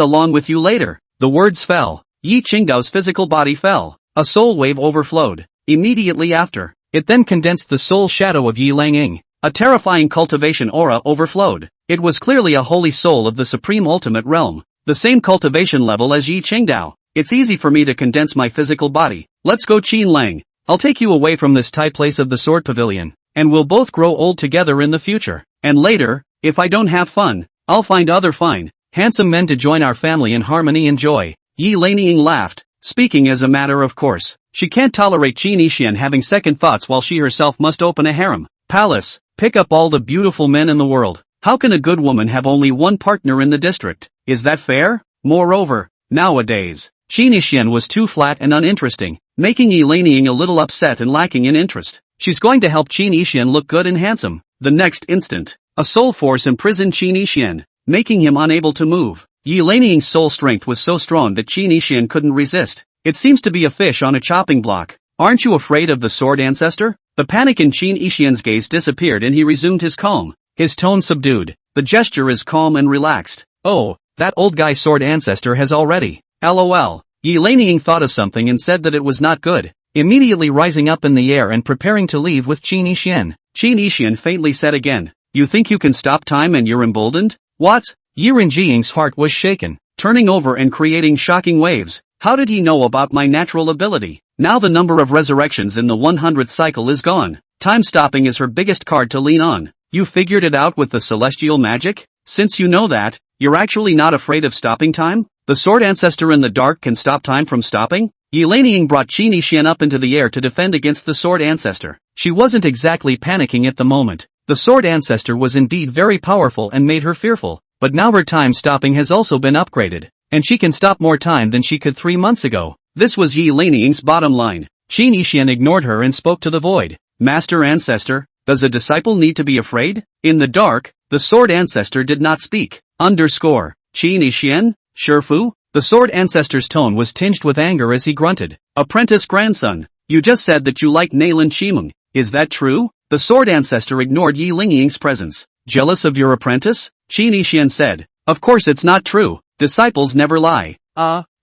along with you later. The words fell. Yi Qingdao's physical body fell. A soul wave overflowed. Immediately after, it then condensed the soul shadow of Yi Langying. A terrifying cultivation aura overflowed. It was clearly a holy soul of the supreme ultimate realm. The same cultivation level as Yi Qingdao. It's easy for me to condense my physical body. Let's go, Qin Lang. I'll take you away from this tight place of the Sword Pavilion, and we'll both grow old together in the future. And later, if I don't have fun, I'll find other fine, handsome men to join our family in harmony and joy. Yi Laniying laughed, speaking as a matter of course. She can't tolerate Qin Yixian having second thoughts while she herself must open a harem. Palace, pick up all the beautiful men in the world. How can a good woman have only one partner in the district? Is that fair? Moreover, nowadays, Qin Yixian was too flat and uninteresting, making Yi Laniying a little upset and lacking in interest. She's going to help Qin Yixian look good and handsome. The next instant, a soul force imprisoned Qin Yixian, making him unable to move. Yi Laniying's soul strength was so strong that Qin Yixian couldn't resist. It seems to be a fish on a chopping block. Aren't you afraid of the Sword Ancestor? The panic in Qin Yixian's gaze disappeared and he resumed his calm. His tone subdued. The gesture is calm and relaxed. Oh, that old guy Sword Ancestor has already. LOL. Yi Laniying thought of something and said that it was not good, immediately rising up in the air and preparing to leave with Qin Yixian. Qin Yixian faintly said again, you think you can stop time and you're emboldened? What? Yi Rangying's heart was shaken, turning over and creating shocking waves. How did he know about my natural ability? Now the number of resurrections in the 100th cycle is gone. Time stopping is her biggest card to lean on. You figured it out with the celestial magic? Since you know that, you're actually not afraid of stopping time? The Sword Ancestor in the dark can stop time from stopping? Yi Laniying brought Qin Yixian up into the air to defend against the Sword Ancestor. She wasn't exactly panicking at the moment. The Sword Ancestor was indeed very powerful and made her fearful, but now her time stopping has also been upgraded, and she can stop more time than she could 3 months ago. This was Yi Laniying's bottom line. Qin Yixian ignored her and spoke to the void. Master Ancestor, does a disciple need to be afraid? In the dark, the Sword Ancestor did not speak. Qin Yixian? Shifu? The Sword Ancestor's tone was tinged with anger as he grunted. Apprentice grandson, you just said that you like Nailan Shimeng. Is that true? The Sword Ancestor ignored Yi Laniying's presence. Jealous of your apprentice? Qin Yixian said. Of course it's not true. Disciples never lie.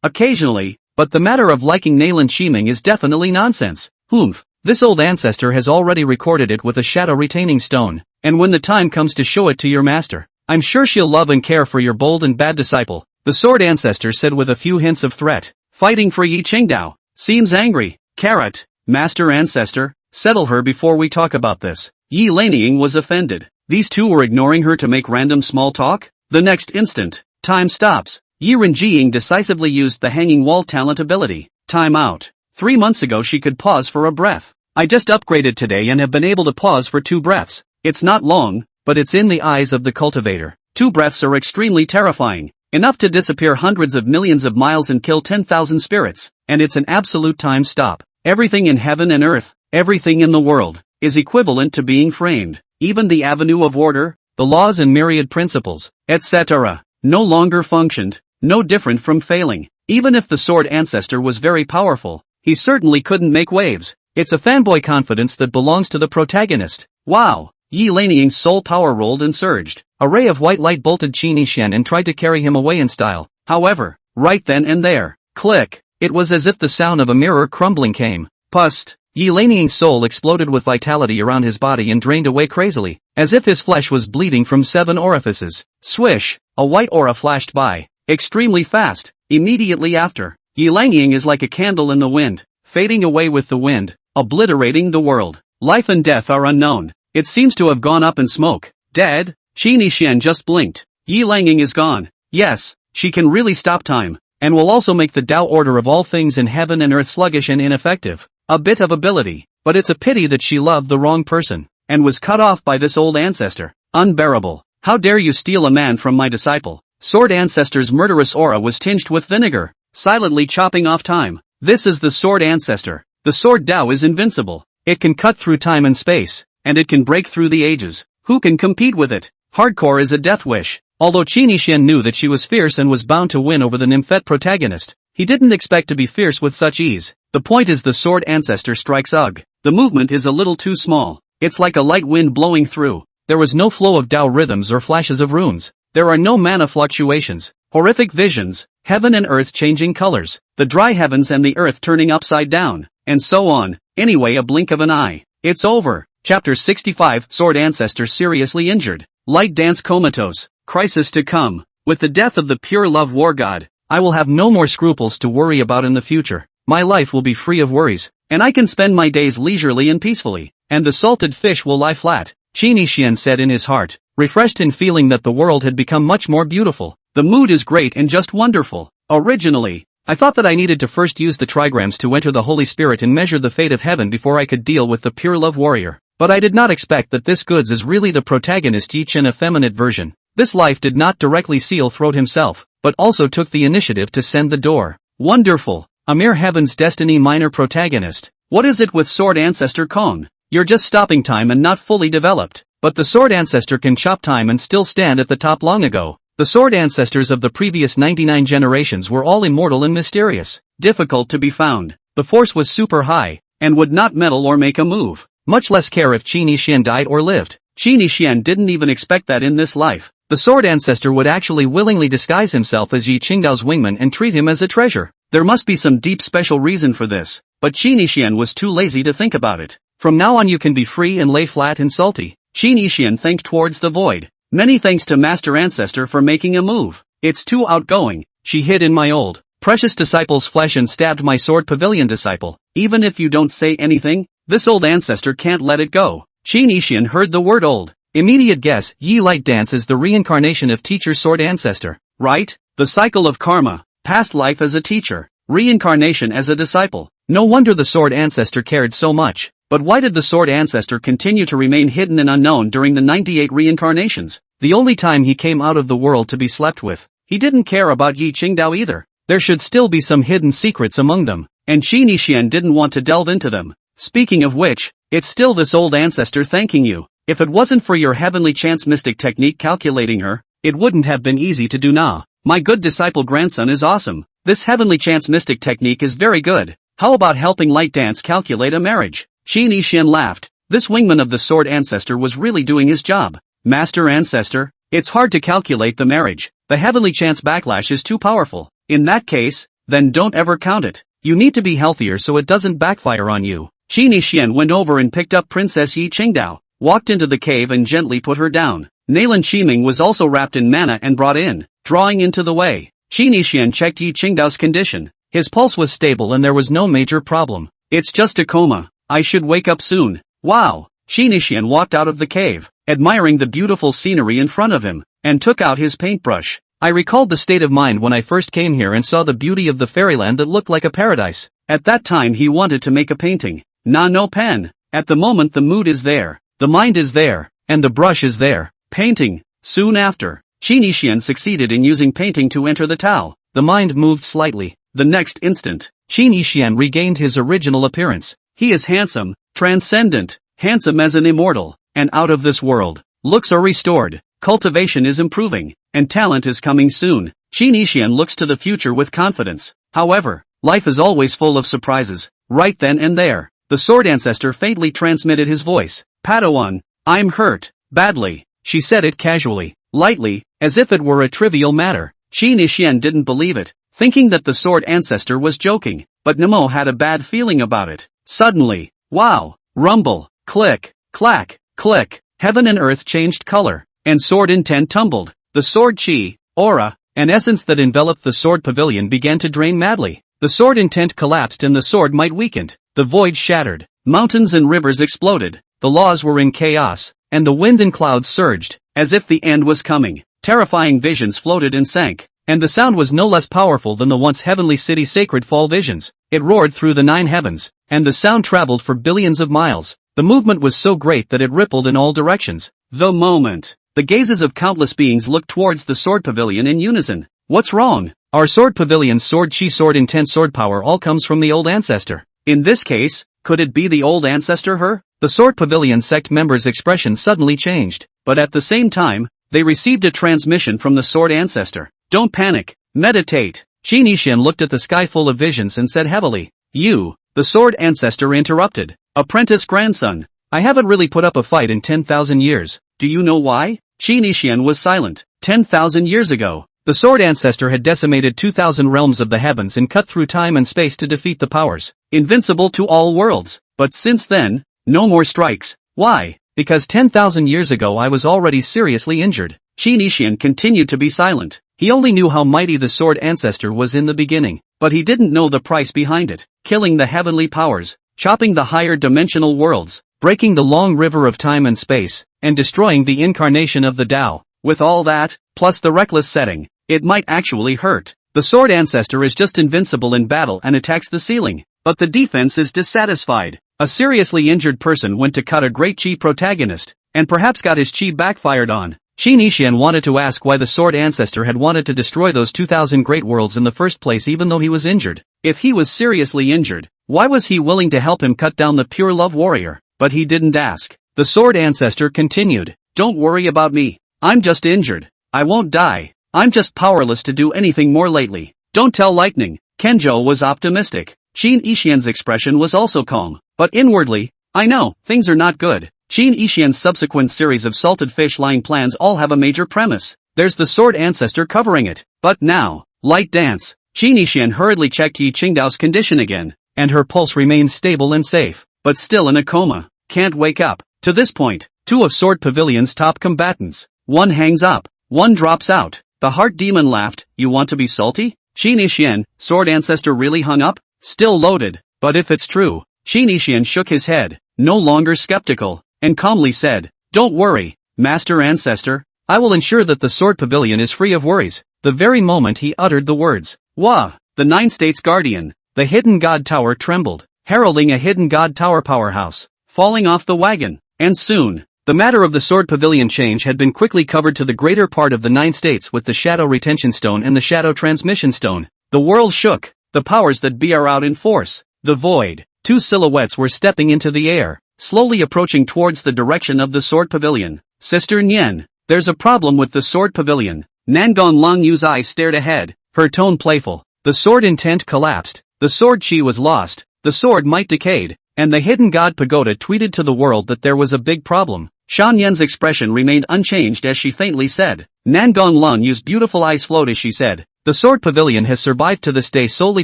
Occasionally, but the matter of liking Nailan Shimeng is definitely nonsense. Humph. This old ancestor has already recorded it with a shadow retaining stone, and when the time comes to show it to your master, I'm sure she'll love and care for your bold and bad disciple. The Sword Ancestor said with a few hints of threat. Fighting for Yi Qingdao. Seems angry. Carrot. Master Ancestor, settle her before we talk about this. Yi Laniying was offended. These two were ignoring her to make random small talk? The next instant, time stops. Yi Rangying decisively used the hanging wall talent ability. Time out. 3 months ago she could pause for a breath. I just upgraded today and have been able to pause for 2 breaths. It's not long, but it's in the eyes of the cultivator. 2 breaths are extremely terrifying. Enough to disappear hundreds of millions of miles and kill 10,000 spirits. And it's an absolute time stop. Everything in heaven and earth, everything in the world, is equivalent to being framed. Even the avenue of order, the laws and myriad principles, etc., no longer functioned, no different from failing. Even if the Sword Ancestor was very powerful, he certainly couldn't make waves. It's a fanboy confidence that belongs to the protagonist. Wow! Yi Laniying's soul power rolled and surged. A ray of white light bolted Qin Yixian and tried to carry him away in style. However, right then and there, click, it was as if the sound of a mirror crumbling came. Pust! Yi Laniying's soul exploded with vitality around his body and drained away crazily, as if his flesh was bleeding from 7 orifices. Swish! A white aura flashed by. extremely fast. Immediately after, Yilanging is like a candle in the wind, fading away with the wind, obliterating the world. Life and death are unknown. It seems to have gone up in smoke. Dead? Qi Xian just blinked. Yilanging is gone. Yes, she can really stop time, and will also make the Tao order of all things in heaven and earth sluggish and ineffective. A bit of ability, but it's a pity that she loved the wrong person, and was cut off by this old ancestor. Unbearable. How dare you steal a man from my disciple? Sword Ancestor's murderous aura was tinged with vinegar, silently chopping off time. This is the Sword Ancestor. The Sword Tao is invincible. It can cut through time and space, and it can break through the ages. Who can compete with it? Hardcore is a death wish. Although Qi Xian knew that she was fierce and was bound to win over the nymphet protagonist, he didn't expect to be fierce with such ease. The point is the Sword Ancestor strikes ugh. The movement is a little too small. It's like a light wind blowing through. There was no flow of Tao rhythms or flashes of runes. There are no mana fluctuations, horrific visions, heaven and earth changing colors, the dry heavens and the earth turning upside down, and so on. Anyway, a blink of an eye. It's over. Chapter 65. Sword Ancestor seriously injured. Light dance comatose. Crisis to come. With the death of the pure love war god, I will have no more scruples to worry about in the future. My life will be free of worries, and I can spend my days leisurely and peacefully, and the salted fish will lie flat. Qi Xian said in his heart, refreshed in feeling that the world had become much more beautiful. The mood is great and just wonderful. Originally, I thought that I needed to first use the trigrams to enter the Holy Spirit and measure the fate of heaven before I could deal with the pure love warrior. But I did not expect that this goods is really the protagonist, each an effeminate version. This life did not directly seal throat himself, but also took the initiative to send the door. Wonderful. A mere heaven's destiny minor protagonist. What is it with Sword Ancestor Kong? You're just stopping time and not fully developed. But the Sword Ancestor can chop time and still stand at the top long ago. The Sword Ancestors of the previous 99 generations were all immortal and mysterious, difficult to be found. The force was super high, and would not meddle or make a move, much less care if Qi Xian died or lived. Qi Xian didn't even expect that in this life. The Sword Ancestor would actually willingly disguise himself as Yi Qingdao's wingman and treat him as a treasure. There must be some deep special reason for this, but Qi Xian was too lazy to think about it. From now on you can be free and lay flat and salty. Qi Xian thanked towards the void. Many thanks to Master Ancestor for making a move. It's too outgoing. She hid in my old, precious disciple's flesh and stabbed my sword pavilion disciple. Even if you don't say anything, this old ancestor can't let it go. Qi Xian heard the word old. Immediate guess, Yi Light Dance is the reincarnation of teacher Sword Ancestor. Right? The cycle of karma. Past life as a teacher. Reincarnation as a disciple. No wonder the Sword Ancestor cared so much. But why did the Sword Ancestor continue to remain hidden and unknown during the 98 reincarnations? The only time he came out of the world to be slept with. He didn't care about Yi Qingdao either. There should still be some hidden secrets among them, and Qi Xian didn't want to delve into them. Speaking of which, it's still this old ancestor thanking you. If it wasn't for your heavenly chance mystic technique calculating her, it wouldn't have been easy to do now. My good disciple grandson is awesome. This heavenly chance mystic technique is very good. How about helping Light Dance calculate a marriage? Qi Xian laughed. This wingman of the Sword Ancestor was really doing his job. Master Ancestor, it's hard to calculate the marriage. The heavenly chance backlash is too powerful. In that case, then don't ever count it. You need to be healthier so it doesn't backfire on you. Qi Xian went over and picked up Princess Yi Qingdao, walked into the cave and gently put her down. Nalan Shiming was also wrapped in mana and brought in, drawing into the way. Qi Xian checked Yi Qingdao's condition. His pulse was stable and there was no major problem. It's just a coma. I should wake up soon. Wow. Qi Xian walked out of the cave, admiring the beautiful scenery in front of him, and took out his paintbrush. I recalled the state of mind when I first came here and saw the beauty of the fairyland that looked like a paradise. At that time he wanted to make a painting. No pen. At the moment the mood is there, the mind is there, and the brush is there. Painting. Soon after, Qi Xian succeeded in using painting to enter the Tao. The mind moved slightly. The next instant, Qi Xian regained his original appearance. He is handsome, transcendent, handsome as an immortal, and out of this world. Looks are restored, cultivation is improving, and talent is coming soon. Qi Xian looks to the future with confidence. However, life is always full of surprises. Right then and there, the Sword Ancestor faintly transmitted his voice. Padawan, I'm hurt, badly. She said it casually, lightly, as if it were a trivial matter. Qi Xian didn't believe it, thinking that the Sword Ancestor was joking, but Nemo had a bad feeling about it. Suddenly, wow, rumble, click, clack, click, heaven and earth changed color, and sword intent tumbled. The sword chi, aura, An essence that enveloped the sword pavilion began to drain madly. The sword intent collapsed and the sword might weakened. The void shattered. Mountains and rivers exploded. The laws were in chaos, and the wind and clouds surged, as if the end was coming. Terrifying visions floated and sank. And the sound was no less powerful than the once heavenly city sacred fall visions. It roared through the 9 heavens, and the sound traveled for billions of miles. The movement was so great that it rippled in all directions. The moment. The gazes of countless beings looked towards the sword pavilion in unison. What's wrong? Our sword pavilion's sword chi, sword intent, sword power all comes from the old ancestor. In this case, could it be the old ancestor her? The sword pavilion sect members' expression suddenly changed, but at the same time, they received a transmission from the sword ancestor. Don't panic, meditate. Qin Yishan looked at the sky full of visions and said heavily. You, the sword ancestor interrupted. Apprentice grandson, I haven't really put up a fight in 10,000 years. Do you know why? Qin Yishan was silent. 10,000 years ago, the sword ancestor had decimated 2,000 realms of the heavens and cut through time and space to defeat the powers invincible to all worlds. But since then, no more strikes. Why? Because 10,000 years ago I was already seriously injured. Qin Yishan continued to be silent. He only knew how mighty the sword ancestor was in the beginning, but he didn't know the price behind it. Killing the heavenly powers, chopping the higher dimensional worlds, breaking the long river of time and space, and destroying the incarnation of the Tao. With all that, plus the reckless setting, it might actually hurt. The sword ancestor is just invincible in battle and attacks the ceiling, but the defense is dissatisfied. A seriously injured person went to cut a great chi protagonist, and perhaps got his chi backfired on. Qin Yishan wanted to ask why the sword ancestor had wanted to destroy those 2,000 great worlds in the first place even though he was injured. If he was seriously injured, why was he willing to help him cut down the pure love warrior? But he didn't ask. The sword ancestor continued. Don't worry about me. I'm just injured. I won't die. I'm just powerless to do anything more lately. Don't tell lightning. Kenjo was optimistic. Qin Yishan's expression was also calm. But inwardly, I know, things are not good. Qin Yishan's subsequent series of salted fish line plans all have a major premise. There's the sword ancestor covering it. But now, light dance. Qin Yishan hurriedly checked Yi Qingdao's condition again, and her pulse remained stable and safe, but still in a coma. Can't wake up. To this point, 2 of Sword Pavilion's top combatants. One hangs up. One drops out. The heart demon laughed. You want to be salty? Qin Yishan, sword ancestor really hung up? Still loaded. But if it's true, Qin Yishan shook his head, no longer skeptical, and calmly said, Don't worry, Master Ancestor. I will ensure that the Sword Pavilion is free of worries. The very moment he uttered the words, Wah! The 9 States Guardian, the Hidden God Tower trembled, heralding a Hidden God Tower powerhouse, falling off the wagon. And soon, the matter of the Sword Pavilion change had been quickly covered to the greater part of the 9 states with the Shadow Retention Stone and the Shadow Transmission Stone. The world shook. The powers that be are out in force. The void. 2 silhouettes were stepping into the air, slowly approaching towards the direction of the Sword Pavilion. Sister Nian, there's a problem with the Sword Pavilion. Nangon Longyu's eyes stared ahead, her tone playful. The sword intent collapsed. The sword chi was lost. The sword might decayed. And the Hidden God Pagoda tweeted to the world that there was a big problem. Shan Yan's expression remained unchanged as she faintly said. Nangon Longyu's beautiful eyes flowed as she said, The Sword Pavilion has survived to this day solely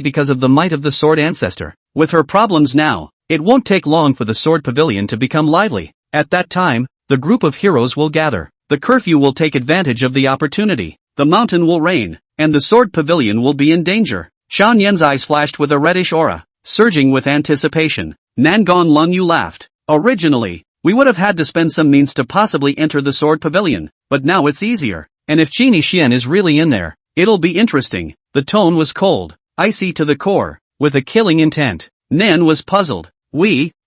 because of the might of the Sword Ancestor. With her problems now, it won't take long for the Sword Pavilion to become lively. At that time, the group of heroes will gather. The curfew will take advantage of the opportunity. The mountain will rain, and the Sword Pavilion will be in danger. Shan Yan's eyes flashed with a reddish aura, surging with anticipation. Nangon Longyu laughed. Originally, we would have had to spend some means to possibly enter the Sword Pavilion, but now it's easier. And if Qin Yishan is really in there, it'll be interesting. The tone was cold, icy to the core, with a killing intent. Nen was puzzled.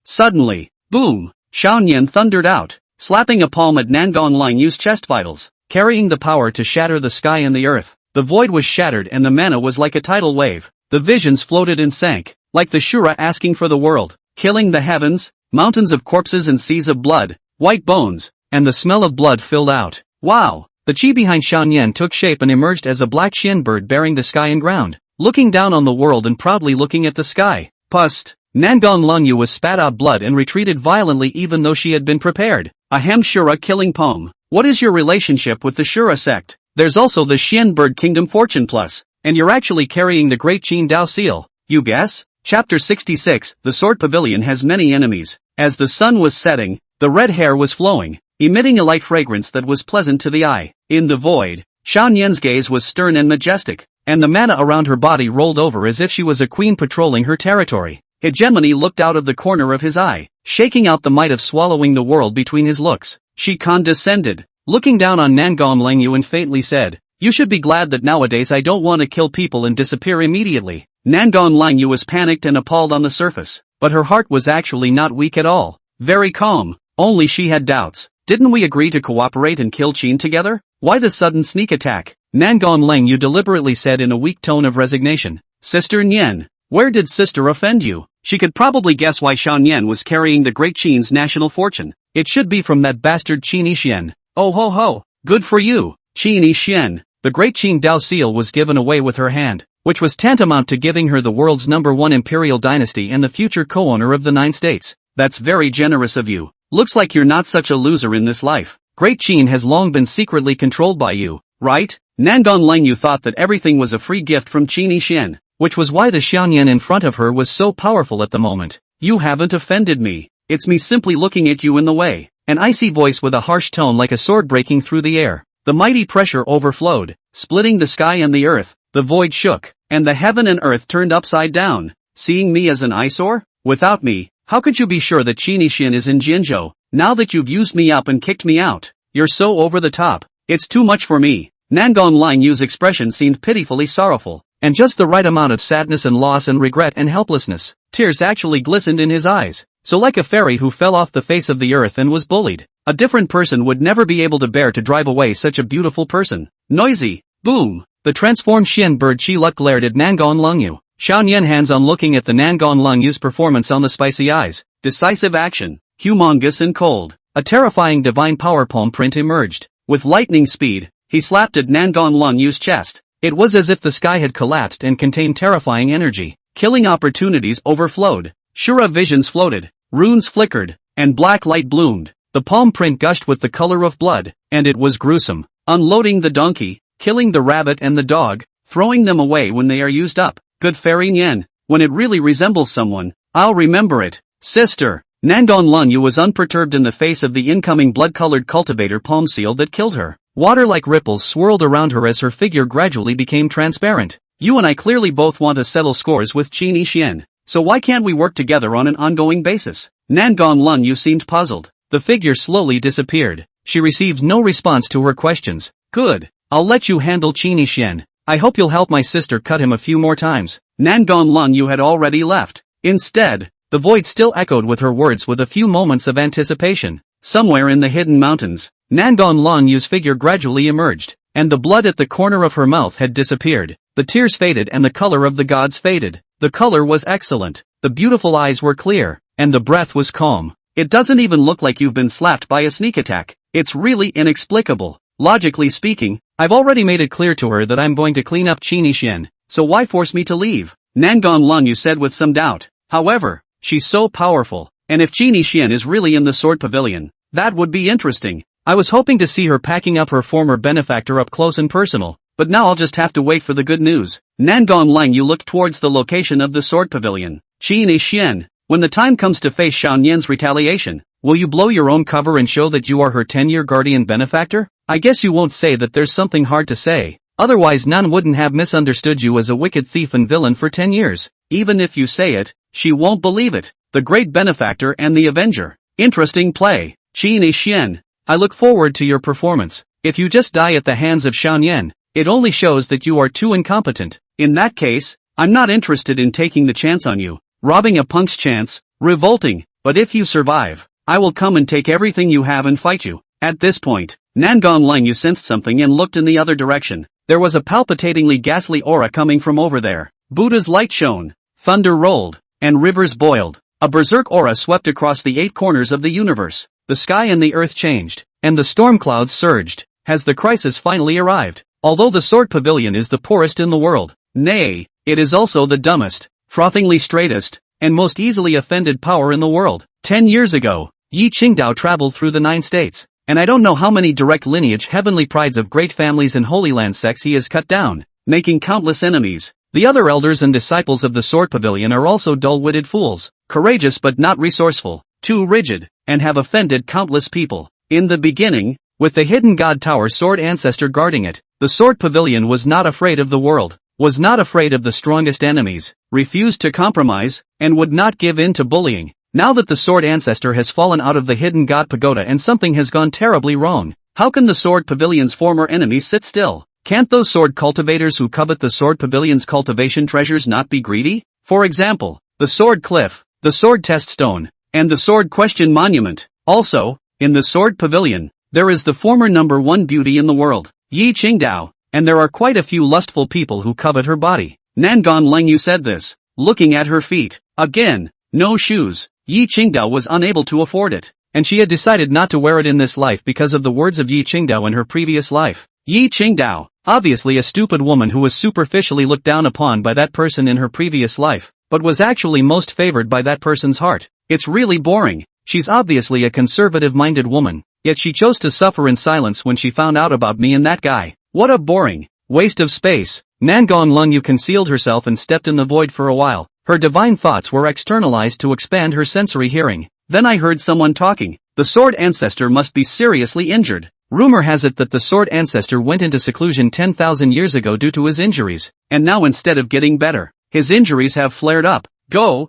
Suddenly, boom, Shan Yan thundered out, slapping a palm at Nangon Longyu's chest vitals, carrying the power to shatter the sky and the earth. The void was shattered and the mana was like a tidal wave. The visions floated and sank, like the Shura asking for the world. Killing the heavens, mountains of corpses and seas of blood, white bones, and the smell of blood filled out. Wow! The chi behind Shan Yan took shape and emerged as a black Xian bird bearing the sky and ground, looking down on the world and proudly looking at the sky. Pust! Nangon Longyu was spat out blood and retreated violently even though she had been prepared. Ahem Shura killing poem. What is your relationship with the Shura sect? There's also the Xian bird kingdom fortune plus, and you're actually carrying the great Qin Dao seal. You guess? Chapter 66, The Sword Pavilion has many enemies. As the sun was setting, the red hair was flowing, emitting a light fragrance that was pleasant to the eye. In the void, Xiao Nian's gaze was stern and majestic, and the mana around her body rolled over as if she was a queen patrolling her territory. Hegemony looked out of the corner of his eye, shaking out the might of swallowing the world between his looks. She condescended, looking down on Nangong Langyu and faintly said, "You should be glad that nowadays I don't want to kill people and disappear immediately." Nangong Langyu was panicked and appalled on the surface, but her heart was actually not weak at all. Very calm, only she had doubts. Didn't we agree to cooperate and kill Qin together? Why the sudden sneak attack? Nangong Langyu deliberately said in a weak tone of resignation. Sister Nian, where did sister offend you? She could probably guess why Xiao Nian was carrying the great Qin's national fortune. It should be from that bastard Qin Yixian. Oh ho ho, good for you, Qin Yixian. The great Qin Dao seal was given away with her hand, which was tantamount to giving her the world's #1 imperial dynasty and the future co-owner of the 9 states. That's very generous of you. Looks like you're not such a loser in this life. Great Qin has long been secretly controlled by you, right? Nangong Langyu thought that everything was a free gift from Qin Yixian, which was why the Xiaonian in front of her was so powerful at the moment. You haven't offended me. It's me simply looking at you in the way. An icy voice with a harsh tone like a sword breaking through the air. The mighty pressure overflowed, splitting the sky and the earth. The void shook, and the heaven and earth turned upside down. Seeing me as an eyesore? Without me, how could you be sure that Qin Yixian is in Jinzhou, now that you've used me up and kicked me out? You're so over the top. It's too much for me. Nangong Langyu's expression seemed pitifully sorrowful, and just the right amount of sadness and loss and regret and helplessness. Tears actually glistened in his eyes. So like a fairy who fell off the face of the earth and was bullied, a different person would never be able to bear to drive away such a beautiful person. Noisy. Boom. The transformed Xian bird Chi-Lut glared at Nangong Langyu. Xiao Nian hands on looking at the Nangong Langyu's performance on the spicy eyes. Decisive action. Humongous and cold. A terrifying divine power palm print emerged. With lightning speed, he slapped at Nangong Langyu's chest. It was as if the sky had collapsed and contained terrifying energy. Killing opportunities overflowed. Shura visions floated. Runes flickered, and black light bloomed. The palm print gushed with the color of blood, and it was gruesome. Unloading the donkey, killing the rabbit and the dog, throwing them away when they are used up. Good Fairy Nian, when it really resembles someone, I'll remember it. Sister. Nangong Lanyu was unperturbed in the face of the incoming blood-colored cultivator palm seal that killed her. Water-like ripples swirled around her as her figure gradually became transparent. You and I clearly both want to settle scores with Qin Yixian. So why can't we work together on an ongoing basis? Nangong Lanyu seemed puzzled. The figure slowly disappeared. She received no response to her questions. Good. I'll let you handle Qin Yixian. I hope you'll help my sister cut him a few more times. Nangong Lanyu had already left. Instead, the void still echoed with her words with a few moments of anticipation. Somewhere in the hidden mountains, Nangong Langyu's figure gradually emerged, and the blood at the corner of her mouth had disappeared. The tears faded and the color of the gods faded. The color was excellent, the beautiful eyes were clear, and the breath was calm. It doesn't even look like you've been slapped by a sneak attack. It's really inexplicable. Logically speaking, I've already made it clear to her that I'm going to clean up Qin Yixian, so why force me to leave? Nangong Lanyu said with some doubt. However, she's so powerful, and if Qin Yixian is really in the Sword Pavilion, that would be interesting. I was hoping to see her packing up her former benefactor up close and personal. But now I'll just have to wait for the good news. Nangong Langyu looked towards the location of the Sword Pavilion. Qin Yixian, when the time comes to face Xiao Nian's retaliation, will you blow your own cover and show that you are her 10-year guardian benefactor? I guess you won't say that there's something hard to say. Otherwise none wouldn't have misunderstood you as a wicked thief and villain for 10 years. Even if you say it, she won't believe it. The great benefactor and the avenger. Interesting play. Qin Yixian, I look forward to your performance. If you just die at the hands of Xiao Nian, it only shows that you are too incompetent. In that case, I'm not interested in taking the chance on you. Robbing a punk's chance, revolting, but if you survive, I will come and take everything you have and fight you. At this point, Nangong Langyu sensed something and looked in the other direction. There was a palpitatingly ghastly aura coming from over there. Buddha's light shone, thunder rolled, and rivers boiled. A berserk aura swept across the 8 corners of the universe. The sky and the earth changed, and the storm clouds surged. Has the crisis finally arrived? Although the Sword Pavilion is the poorest in the world, nay, it is also the dumbest, frothingly straightest, and most easily offended power in the world. 10 years ago, Yi Qingdao traveled through the 9 states, and I don't know how many direct lineage heavenly prides of great families and Holy Land sects he has cut down, making countless enemies. The other elders and disciples of the Sword Pavilion are also dull-witted fools, courageous but not resourceful, too rigid, and have offended countless people. In the beginning, With the hidden god tower Sword Ancestor guarding it, the Sword Pavilion was not afraid of the world, was not afraid of the strongest enemies, refused to compromise, and would not give in to bullying. Now that the Sword Ancestor has fallen out of the hidden god pagoda and something has gone terribly wrong, how can the Sword Pavilion's former enemies sit still? Can't those sword cultivators who covet the Sword Pavilion's cultivation treasures not be greedy? For example, the Sword Cliff, the Sword Test Stone, and the Sword Question Monument. Also, in the Sword Pavilion, there is the former #1 beauty in the world, Yi Qingdao, and there are quite a few lustful people who covet her body. Nangon Lengyu said this, looking at her feet. Again, no shoes. Yi Qingdao was unable to afford it, and she had decided not to wear it in this life because of the words of Yi Qingdao in her previous life. Yi Qingdao, obviously a stupid woman who was superficially looked down upon by that person in her previous life, but was actually most favored by that person's heart. It's really boring. She's obviously a conservative-minded woman, yet she chose to suffer in silence when she found out about me and that guy. What a boring waste of space. Nangon Lengyu concealed herself and stepped in the void for a while. Her divine thoughts were externalized to expand her sensory hearing. Then I heard someone talking. The Sword Ancestor must be seriously injured. Rumor has it that the Sword Ancestor went into seclusion 10,000 years ago due to his injuries, and now instead of getting better, his injuries have flared up. Go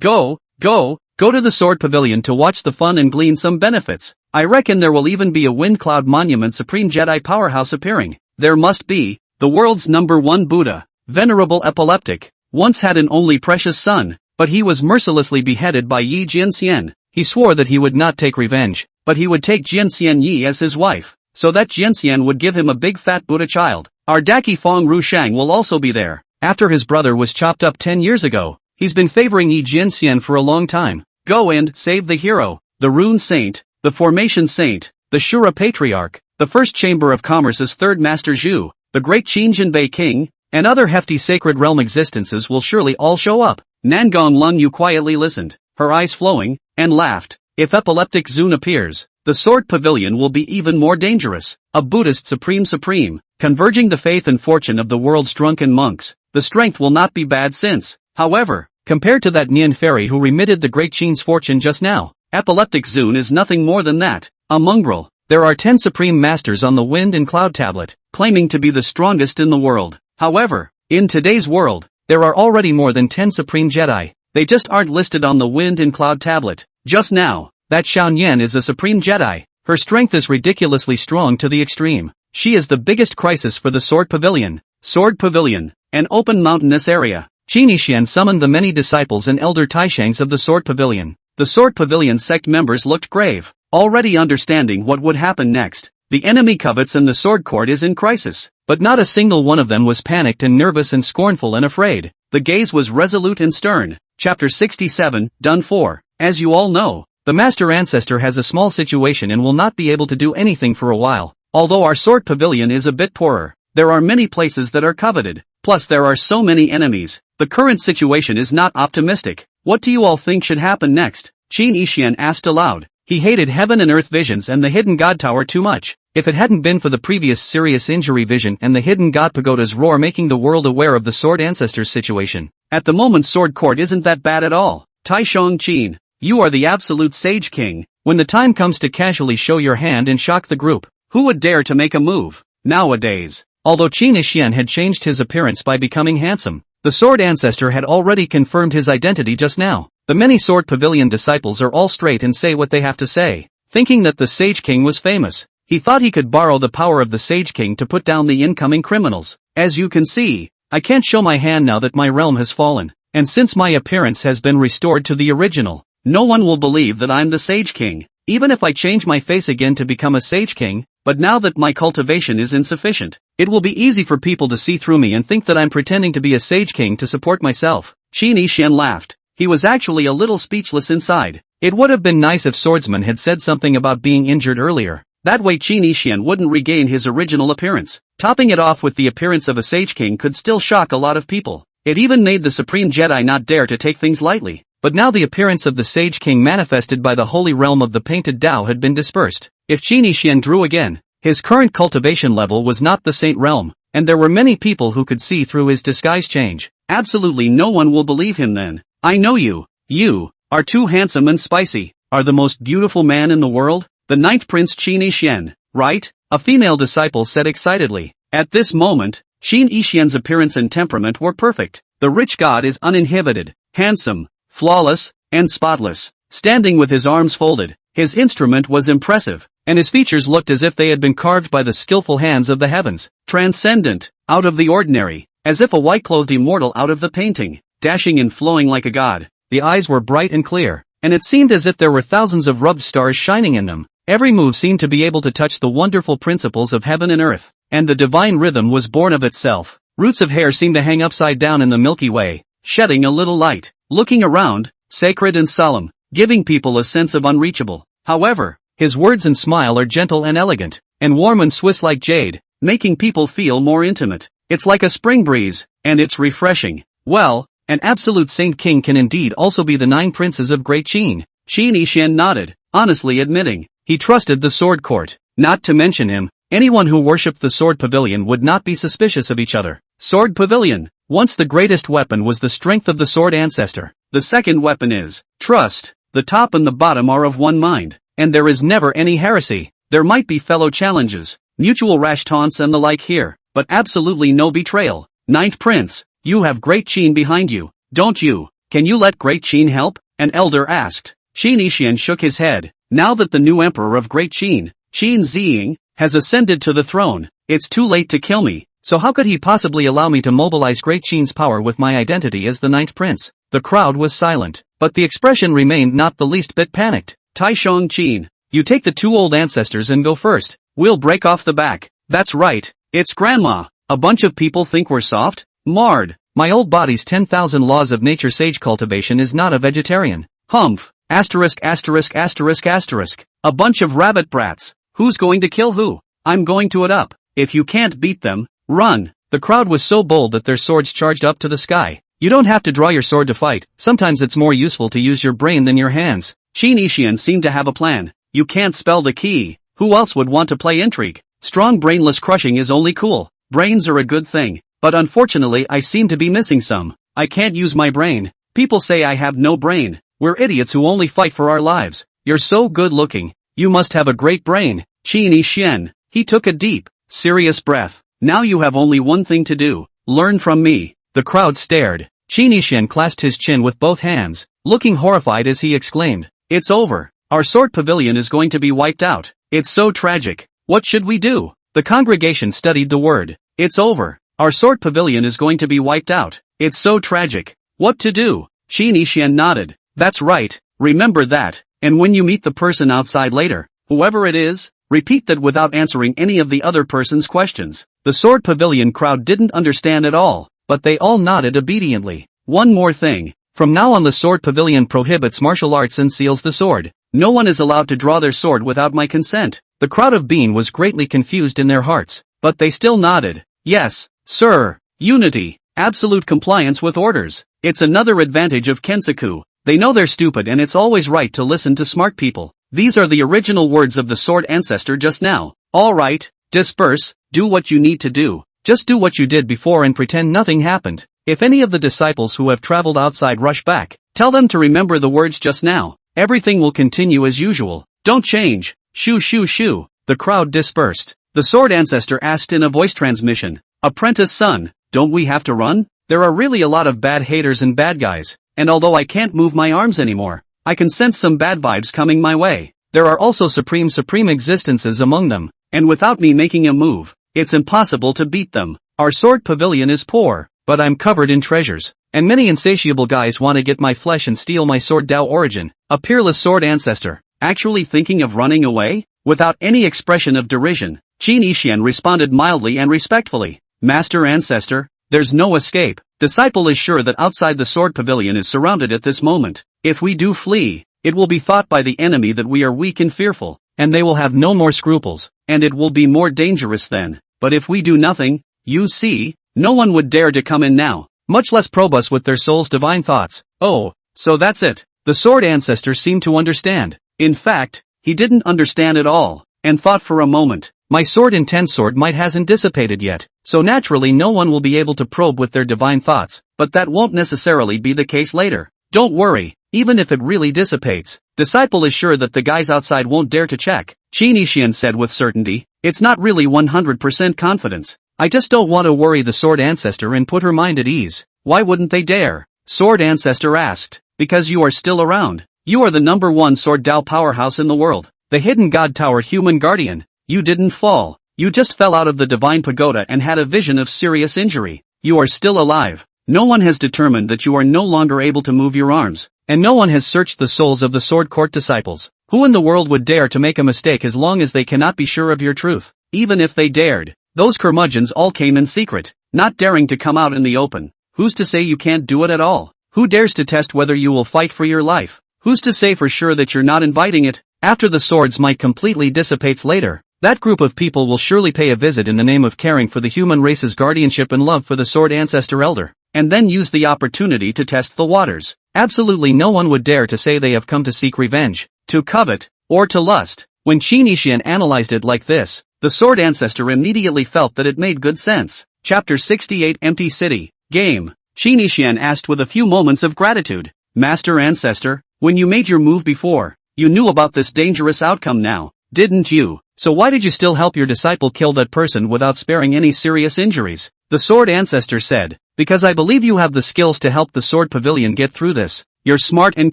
to the Sword Pavilion to watch the fun and glean some benefits. I reckon there will even be a Wind Cloud Monument Supreme Jedi Powerhouse appearing. There must be. The world's #1 Buddha, Venerable Epileptic, once had an only precious son, but he was mercilessly beheaded by Yi Jianxian. He swore that he would not take revenge, but he would take Jianxian Yi as his wife, so that Jianxian would give him a big fat Buddha child. Our Daki Fong Rushang will also be there. After his brother was chopped up 10 years ago, he's been favoring Yi Jianxian for a long time. Go and save the hero, the Rune Saint, the Formation Saint, the Shura Patriarch, the First Chamber of Commerce's Third Master Zhu, the Great Qin Jinbei King, and other hefty sacred realm existences will surely all show up. Nangon Lengyu quietly listened, her eyes flowing, and laughed. If Epileptic Zun appears, the Sword Pavilion will be even more dangerous. A Buddhist supreme, converging the faith and fortune of the world's drunken monks. The strength will not be bad since, however, compared to that Nian fairy who remitted the Great Qin's fortune just now, Epileptic Zun is nothing more than that, a mongrel. There are 10 supreme masters on the Wind and Cloud Tablet, claiming to be the strongest in the world. However, in today's world, there are already more than 10 supreme Jedi. They just aren't listed on the Wind and Cloud Tablet. Just now, that Xiao Yan is a supreme Jedi. Her strength is ridiculously strong to the extreme. She is the biggest crisis for the Sword Pavilion. Sword Pavilion, an open mountainous area. Qin Yixian summoned the many disciples and elder Taishangs of the Sword Pavilion. The Sword Pavilion sect members looked grave, already understanding what would happen next. The enemy covets and the Sword Court is in crisis, but not a single one of them was panicked and nervous and scornful and afraid. The gaze was resolute and stern. Chapter 67, Done For. As you all know, the Master Ancestor has a small situation and will not be able to do anything for a while. Although our Sword Pavilion is a bit poorer, there are many places that are coveted. Plus there are so many enemies. The current situation is not optimistic. What do you all think should happen next? Qin Yixian asked aloud. He hated heaven and earth visions and the hidden god tower too much. If it hadn't been for the previous serious injury vision and the hidden god pagoda's roar making the world aware of the Sword Ancestor's situation, at the moment Sword Court isn't that bad at all. Taishong Qin, you are the absolute Sage King. When the time comes to casually show your hand and shock the group, who would dare to make a move? Nowadays, although Qin Yixian had changed his appearance by becoming handsome, the Sword Ancestor had already confirmed his identity just now. The many Sword Pavilion disciples are all straight and say what they have to say. Thinking that the Sage King was famous, he thought he could borrow the power of the Sage King to put down the incoming criminals. As you can see, I can't show my hand now that my realm has fallen, and since my appearance has been restored to the original, no one will believe that I'm the Sage King, even if I change my face again to become a Sage King. But now that my cultivation is insufficient, it will be easy for people to see through me and think that I'm pretending to be a Sage King to support myself. Qin Yixian laughed. He was actually a little speechless inside. It would have been nice if Swordsman had said something about being injured earlier. That way Qin Yixian wouldn't regain his original appearance. Topping it off with the appearance of a Sage King could still shock a lot of people. It even made the Supreme Jedi not dare to take things lightly. But now the appearance of the Sage King manifested by the holy realm of the painted Tao had been dispersed. If Qin Yixian drew again, his current cultivation level was not the Saint Realm, and there were many people who could see through his disguise change. Absolutely no one will believe him then. I know you. You are too handsome and spicy, are the most beautiful man in the world. The ninth prince Qin Yixian, right? A female disciple said excitedly. At this moment, Qin Yixian's appearance and temperament were perfect. The rich god is uninhibited, handsome, flawless, and spotless. Standing with his arms folded, his instrument was impressive, and his features looked as if they had been carved by the skillful hands of the heavens. Transcendent, out of the ordinary, as if a white-clothed immortal out of the painting, dashing and flowing like a god. The eyes were bright and clear, and it seemed as if there were thousands of rubbed stars shining in them. Every move seemed to be able to touch the wonderful principles of heaven and earth, and the divine rhythm was born of itself. Roots of hair seemed to hang upside down in the Milky Way, shedding a little light, looking around, sacred and solemn, giving people a sense of unreachable. However, his words and smile are gentle and elegant, and warm and Swiss like jade, making people feel more intimate. It's like a spring breeze, and it's refreshing. Well, an absolute saint king can indeed also be the 9 princes of Great Qin. Qin Yixian nodded, honestly admitting, he trusted the sword court. Not to mention him, anyone who worshipped the sword pavilion would not be suspicious of each other. Sword pavilion. Once the greatest weapon was the strength of the sword ancestor. The second weapon is trust. The top and the bottom are of one mind, and there is never any heresy. There might be fellow challenges, mutual rash taunts and the like here, but absolutely no betrayal. Ninth prince, you have Great Qin behind you, don't you? Can you let Great Qin help? An elder asked. Qin Yixian shook his head. Now that the new emperor of Great Qin, Qin Ziying, has ascended to the throne, it's too late to kill me, so how could he possibly allow me to mobilize Great Qin's power with my identity as the ninth prince? The crowd was silent, but the expression remained not the least bit panicked. Taishong Qin, you take the 2 old ancestors and go first. We'll break off the back. That's right, it's grandma. A bunch of people think we're soft? Marred. My old body's 10,000 laws of nature sage cultivation is not a vegetarian. Humph. Asterisk asterisk asterisk asterisk. A bunch of rabbit brats. Who's going to kill who? I'm going to it up. If you can't beat them, run. The crowd was so bold that their swords charged up to the sky. You don't have to draw your sword to fight. Sometimes it's more useful to use your brain than your hands. Qin Yixian seemed to have a plan. You can't spell the key. Who else would want to play intrigue? Strong brainless crushing is only cool. Brains are a good thing, but unfortunately I seem to be missing some. I can't use my brain. People say I have no brain. We're idiots who only fight for our lives. You're so good looking. You must have a great brain. Qin Yixian. He took a deep, serious breath. Now you have only one thing to do. Learn from me. The crowd stared. Qin Yixian clasped his chin with both hands, looking horrified as he exclaimed, "It's over. Our sword pavilion is going to be wiped out. It's so tragic. What should we do?" The congregation studied the word. It's over. Our sword pavilion is going to be wiped out. It's so tragic. What to do? Qin Yixian nodded. That's right. Remember that. And when you meet the person outside later, whoever it is, repeat that without answering any of the other person's questions. The sword pavilion crowd didn't understand at all, but they all nodded obediently. One more thing. From now on the sword pavilion prohibits martial arts and seals the sword. No one is allowed to draw their sword without my consent. The crowd of Bean was greatly confused in their hearts, but they still nodded. Yes, sir. Unity. Absolute compliance with orders. It's another advantage of Kensaku. They know they're stupid and it's always right to listen to smart people. These are the original words of the sword ancestor just now. Alright, disperse, do what you need to do. Just do what you did before and pretend nothing happened. If any of the disciples who have traveled outside rush back, tell them to remember the words just now. Everything will continue as usual. Don't change. Shoo shoo shoo. The crowd dispersed. The sword ancestor asked in a voice transmission. Apprentice son, don't we have to run? There are really a lot of bad haters and bad guys, and although I can't move my arms anymore, I can sense some bad vibes coming my way. There are also supreme existences among them, and without me making a move, it's impossible to beat them. Our sword pavilion is poor, but I'm covered in treasures, and many insatiable guys want to get my flesh and steal my sword Dao origin. A peerless sword ancestor, actually thinking of running away? Without any expression of derision, Qin Yixian responded mildly and respectfully. Master ancestor, there's no escape. Disciple is sure that outside the sword pavilion is surrounded at this moment. If we do flee, it will be thought by the enemy that we are weak and fearful, and they will have no more scruples, and it will be more dangerous then. But if we do nothing, you see, no one would dare to come in now, much less probe us with their soul's divine thoughts. Oh, so that's it. The sword ancestor seemed to understand. In fact, he didn't understand at all, and thought for a moment. My sword intense sword might hasn't dissipated yet, so naturally no one will be able to probe with their divine thoughts, but that won't necessarily be the case later. Don't worry, even if it really dissipates. Disciple is sure that the guys outside won't dare to check, Qin Yixian said with certainty. It's not really 100% confidence. I just don't want to worry the Sword Ancestor and put her mind at ease. Why wouldn't they dare? Sword Ancestor asked. Because you are still around. You are the #1 Sword Dao powerhouse in the world. The Hidden God Tower human guardian. You didn't fall. You just fell out of the Divine Pagoda and had a vision of serious injury. You are still alive. No one has determined that you are no longer able to move your arms. And no one has searched the souls of the Sword Court disciples. Who in the world would dare to make a mistake as long as they cannot be sure of your truth? Even if they dared, those curmudgeons all came in secret, not daring to come out in the open. Who's to say you can't do it at all? Who dares to test whether you will fight for your life? Who's to say for sure that you're not inviting it? After the swords might completely dissipates later, that group of people will surely pay a visit in the name of caring for the human race's guardianship and love for the Sword Ancestor Elder, and then use the opportunity to test the waters. Absolutely no one would dare to say they have come to seek revenge, to covet, or to lust. When Qin Yixian analyzed it like this, the Sword Ancestor immediately felt that it made good sense. Chapter 68 Empty City, Game. Qin Yixian asked with a few moments of gratitude. Master Ancestor, when you made your move before, you knew about this dangerous outcome now, didn't you? So why did you still help your disciple kill that person without sparing any serious injuries? The Sword Ancestor said, because I believe you have the skills to help the Sword Pavilion get through this. You're smart and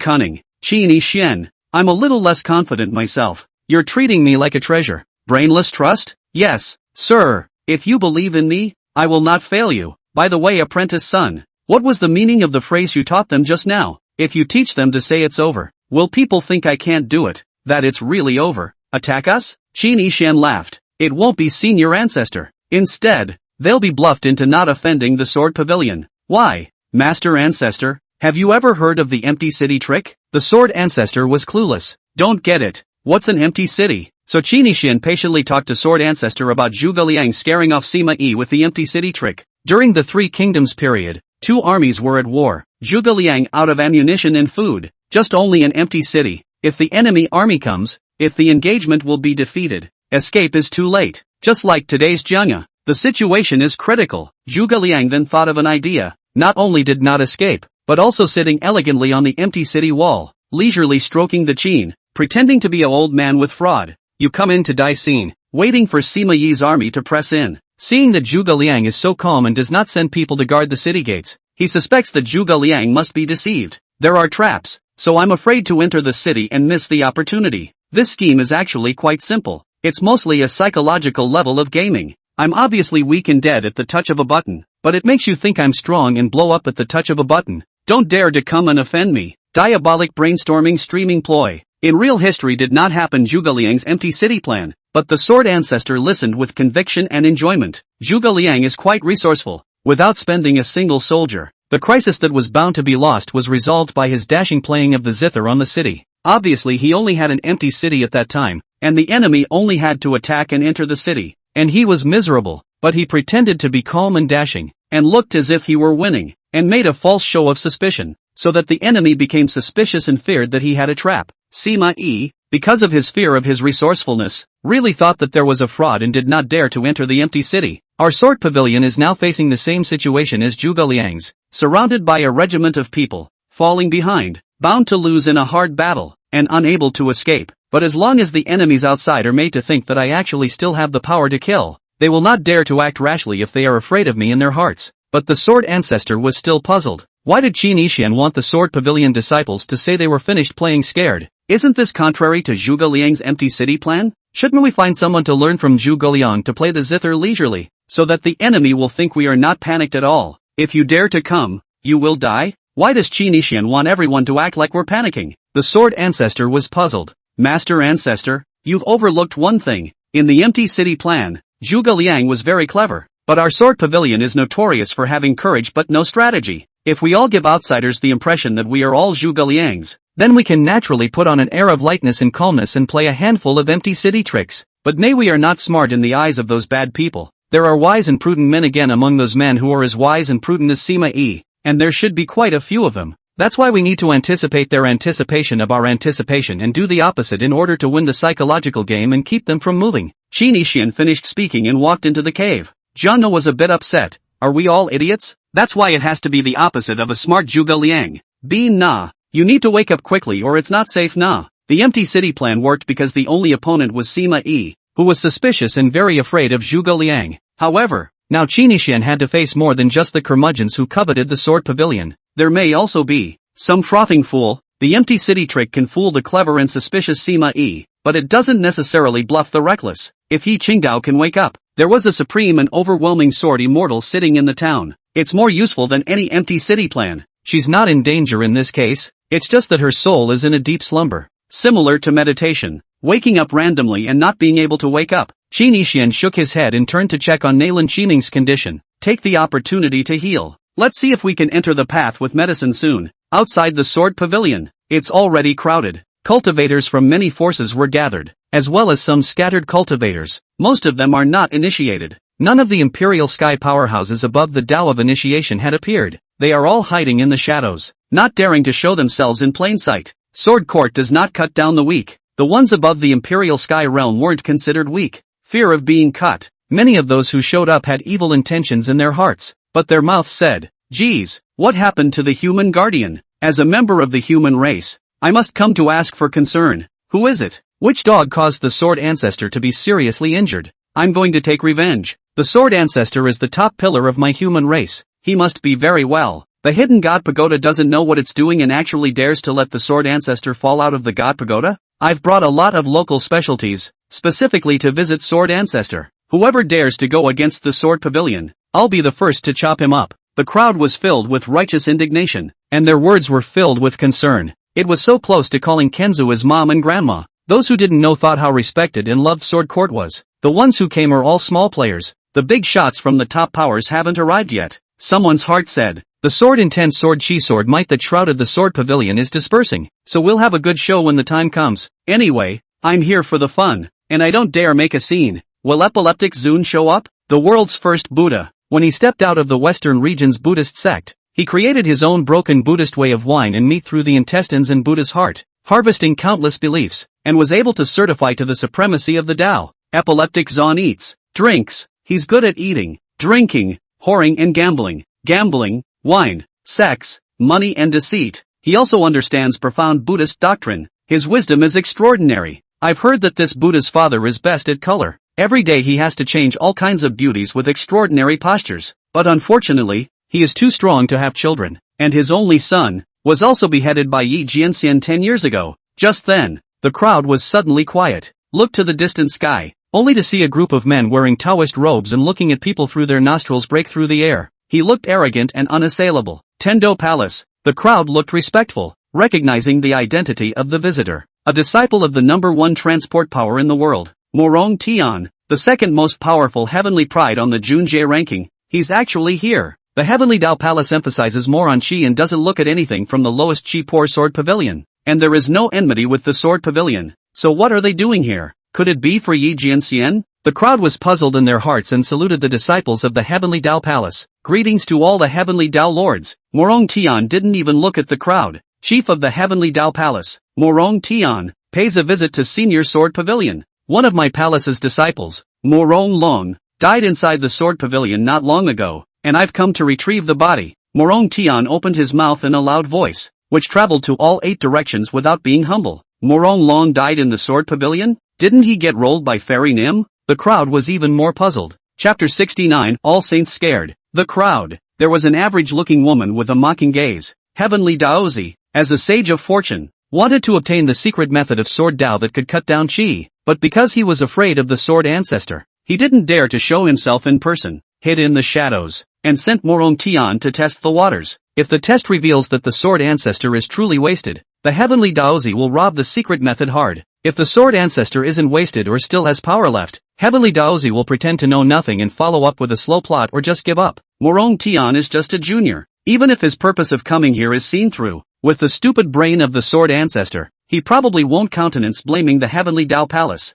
cunning, Qin Yixian. I'm a little less confident myself. You're treating me like a treasure. Brainless trust? Yes, sir. If you believe in me, I will not fail you. By the way, apprentice son, what was the meaning of the phrase you taught them just now? If you teach them to say it's over, will people think I can't do it, that it's really over? Attack us? Qin Yixian laughed. It won't be Senior Ancestor. Instead, they'll be bluffed into not offending the Sword Pavilion. Why? Master Ancestor, have you ever heard of the empty city trick? The Sword Ancestor was clueless. Don't get it. What's an empty city? So Qin Yixian patiently talked to Sword Ancestor about Zhuge Liang scaring off Sima Yi with the empty city trick. During the Three Kingdoms period, two armies were at war. Zhuge Liang out of ammunition and food, just only an empty city. If the enemy army comes, if the engagement will be defeated, escape is too late. Just like today's Jiangya, the situation is critical. Zhuge Liang then thought of an idea. Not only did not escape, but also sitting elegantly on the empty city wall, leisurely stroking the chin, pretending to be an old man with fraud. You come in to die scene, waiting for Sima Yi's army to press in. Seeing that Zhuge Liang is so calm and does not send people to guard the city gates, he suspects that Zhuge Liang must be deceived. There are traps, so I'm afraid to enter the city and miss the opportunity. This scheme is actually quite simple. It's mostly a psychological level of gaming. I'm obviously weak and dead at the touch of a button, but it makes you think I'm strong and blow up at the touch of a button. Don't dare to come and offend me. Diabolic brainstorming streaming ploy. In real history did not happen Zhuge Liang's empty city plan, but the Sword Ancestor listened with conviction and enjoyment. Zhuge Liang is quite resourceful. Without spending a single soldier, the crisis that was bound to be lost was resolved by his dashing playing of the zither on the city. Obviously he only had an empty city at that time, and the enemy only had to attack and enter the city, and he was miserable, but he pretended to be calm and dashing, and looked as if he were winning, and made a false show of suspicion, so that the enemy became suspicious and feared that he had a trap. Sima Yi, because of his fear of his resourcefulness, really thought that there was a fraud and did not dare to enter the empty city. Our Sword Pavilion is now facing the same situation as Zhuge Liang's, surrounded by a regiment of people, falling behind, bound to lose in a hard battle, and unable to escape. But as long as the enemies outside are made to think that I actually still have the power to kill, they will not dare to act rashly if they are afraid of me in their hearts. But the Sword Ancestor was still puzzled. Why did Qin Yixian want the Sword Pavilion disciples to say they were finished playing scared? Isn't this contrary to Zhuge Liang's empty city plan? Shouldn't we find someone to learn from Zhuge Liang to play the zither leisurely, so that the enemy will think we are not panicked at all? If you dare to come, you will die? Why does Qin Yixian want everyone to act like we're panicking? The Sword Ancestor was puzzled. Master Ancestor, you've overlooked one thing. In the empty city plan, Zhuge Liang was very clever, but our Sword Pavilion is notorious for having courage but no strategy. If we all give outsiders the impression that we are all Zhuge Liangs, then we can naturally put on an air of lightness and calmness and play a handful of empty city tricks. But nay, we are not smart in the eyes of those bad people. There are wise and prudent men again among those men who are as wise and prudent as Sima Yi, and there should be quite a few of them. That's why we need to anticipate their anticipation of our anticipation and do the opposite in order to win the psychological game and keep them from moving. Qin Yixian finished speaking and walked into the cave. Jiangna was a bit upset. Are we all idiots? That's why it has to be the opposite of a smart Zhuge Liang. Bean Na, You need to wake up quickly or it's not safe nah. The empty city plan worked because the only opponent was Sima Yi, who was suspicious and very afraid of Zhuge Liang. However, now Qinishan had to face more than just the curmudgeons who coveted the sword pavilion. There may also be some frothing fool. The empty city trick can fool the clever and suspicious Sima Yi, but it doesn't necessarily bluff the reckless. If Yi Qingdao can wake up, there was a supreme and overwhelming sword immortal sitting in the town. It's more useful than any empty city plan. She's not in danger in this case, it's just that her soul is in a deep slumber. Similar to meditation, waking up randomly and not being able to wake up. Qin Yixian shook his head and turned to check on Nailan Qiming's condition. Take the opportunity to heal. Let's see if we can enter the path with medicine soon. Outside the sword pavilion, it's already crowded. Cultivators from many forces were gathered, as well as some scattered cultivators. Most of them are not initiated. None of the imperial sky powerhouses above the Tao of initiation had appeared. They are all hiding in the shadows, not daring to show themselves in plain sight. Sword Court does not cut down the weak. The ones above the imperial sky realm weren't considered weak. Fear of being cut. Many of those who showed up had evil intentions in their hearts, but their mouths said, "Geez, what happened to the human guardian? As a member of the human race, I must come to ask for concern. Who is it? Which dog caused the Sword Ancestor to be seriously injured? I'm going to take revenge. The Sword Ancestor is the top pillar of my human race. He must be very well. The hidden God Pagoda doesn't know what it's doing and actually dares to let the Sword Ancestor fall out of the God Pagoda? I've brought a lot of local specialties, specifically to visit Sword Ancestor. Whoever dares to go against the Sword Pavilion, I'll be the first to chop him up." The crowd was filled with righteous indignation, and their words were filled with concern. It was so close to calling Kenzu his mom and grandma. Those who didn't know thought how respected and loved Sword Court was. The ones who came are all small players. The big shots from the top powers haven't arrived yet. Someone's heart said. The sword intense sword chi sword might that shrouded the sword pavilion is dispersing, so we'll have a good show when the time comes. Anyway, I'm here for the fun, and I don't dare make a scene. Will Epileptic Zune show up? The world's first Buddha. When he stepped out of the Western region's Buddhist sect, he created his own broken Buddhist way of wine and meat through the intestines in Buddha's heart, harvesting countless beliefs, and was able to certify to the supremacy of the Tao. Epileptic Zon eats, drinks. He's good at eating, drinking, whoring and gambling. Gambling, wine, sex, money and deceit. He also understands profound Buddhist doctrine. His wisdom is extraordinary. I've heard that this Buddha's father is best at color. Every day he has to change all kinds of beauties with extraordinary postures. But unfortunately, he is too strong to have children. And his only son was also beheaded by Yi Jianxian 10 years ago. Just then, the crowd was suddenly quiet. Looked to the distant sky, only to see a group of men wearing Taoist robes and looking at people through their nostrils break through the air. He looked arrogant and unassailable. Tendo Palace. The crowd looked respectful, recognizing the identity of the visitor. A disciple of the #1 transport power in the world. Morong Tian, the second most powerful heavenly pride on the Junjie ranking. He's actually here. The Heavenly Tao Palace emphasizes more on Qi and doesn't look at anything from the lowest Qi poor Sword Pavilion. And there is no enmity with the Sword Pavilion. So what are they doing here? Could it be for Yi Jianxian? The crowd was puzzled in their hearts and saluted the disciples of the Heavenly Tao Palace. Greetings to all the Heavenly Tao Lords. Morong Tian didn't even look at the crowd. Chief of the Heavenly Tao Palace, Morong Tian, pays a visit to Senior Sword Pavilion. One of my palace's disciples, Morong Long, died inside the Sword Pavilion not long ago, and I've come to retrieve the body. Morong Tian opened his mouth in a loud voice, which traveled to all 8 directions without being humble. Morong Long died in the Sword Pavilion? Didn't he get rolled by Fairy Nim? The crowd was even more puzzled. Chapter 69, All Saints Scared. The crowd. There was an average-looking woman with a mocking gaze. Heavenly Daozi, as a sage of fortune, wanted to obtain the secret method of sword Tao that could cut down Qi, but because he was afraid of the Sword Ancestor, he didn't dare to show himself in person, hid in the shadows, and sent Morong Tian to test the waters. If the test reveals that the Sword Ancestor is truly wasted, the Heavenly Daozi will rob the secret method hard. If the Sword Ancestor isn't wasted or still has power left, Heavenly Daozi will pretend to know nothing and follow up with a slow plot or just give up. Morong Tian is just a junior. Even if his purpose of coming here is seen through, with the stupid brain of the Sword Ancestor, he probably won't countenance blaming the Heavenly Tao Palace.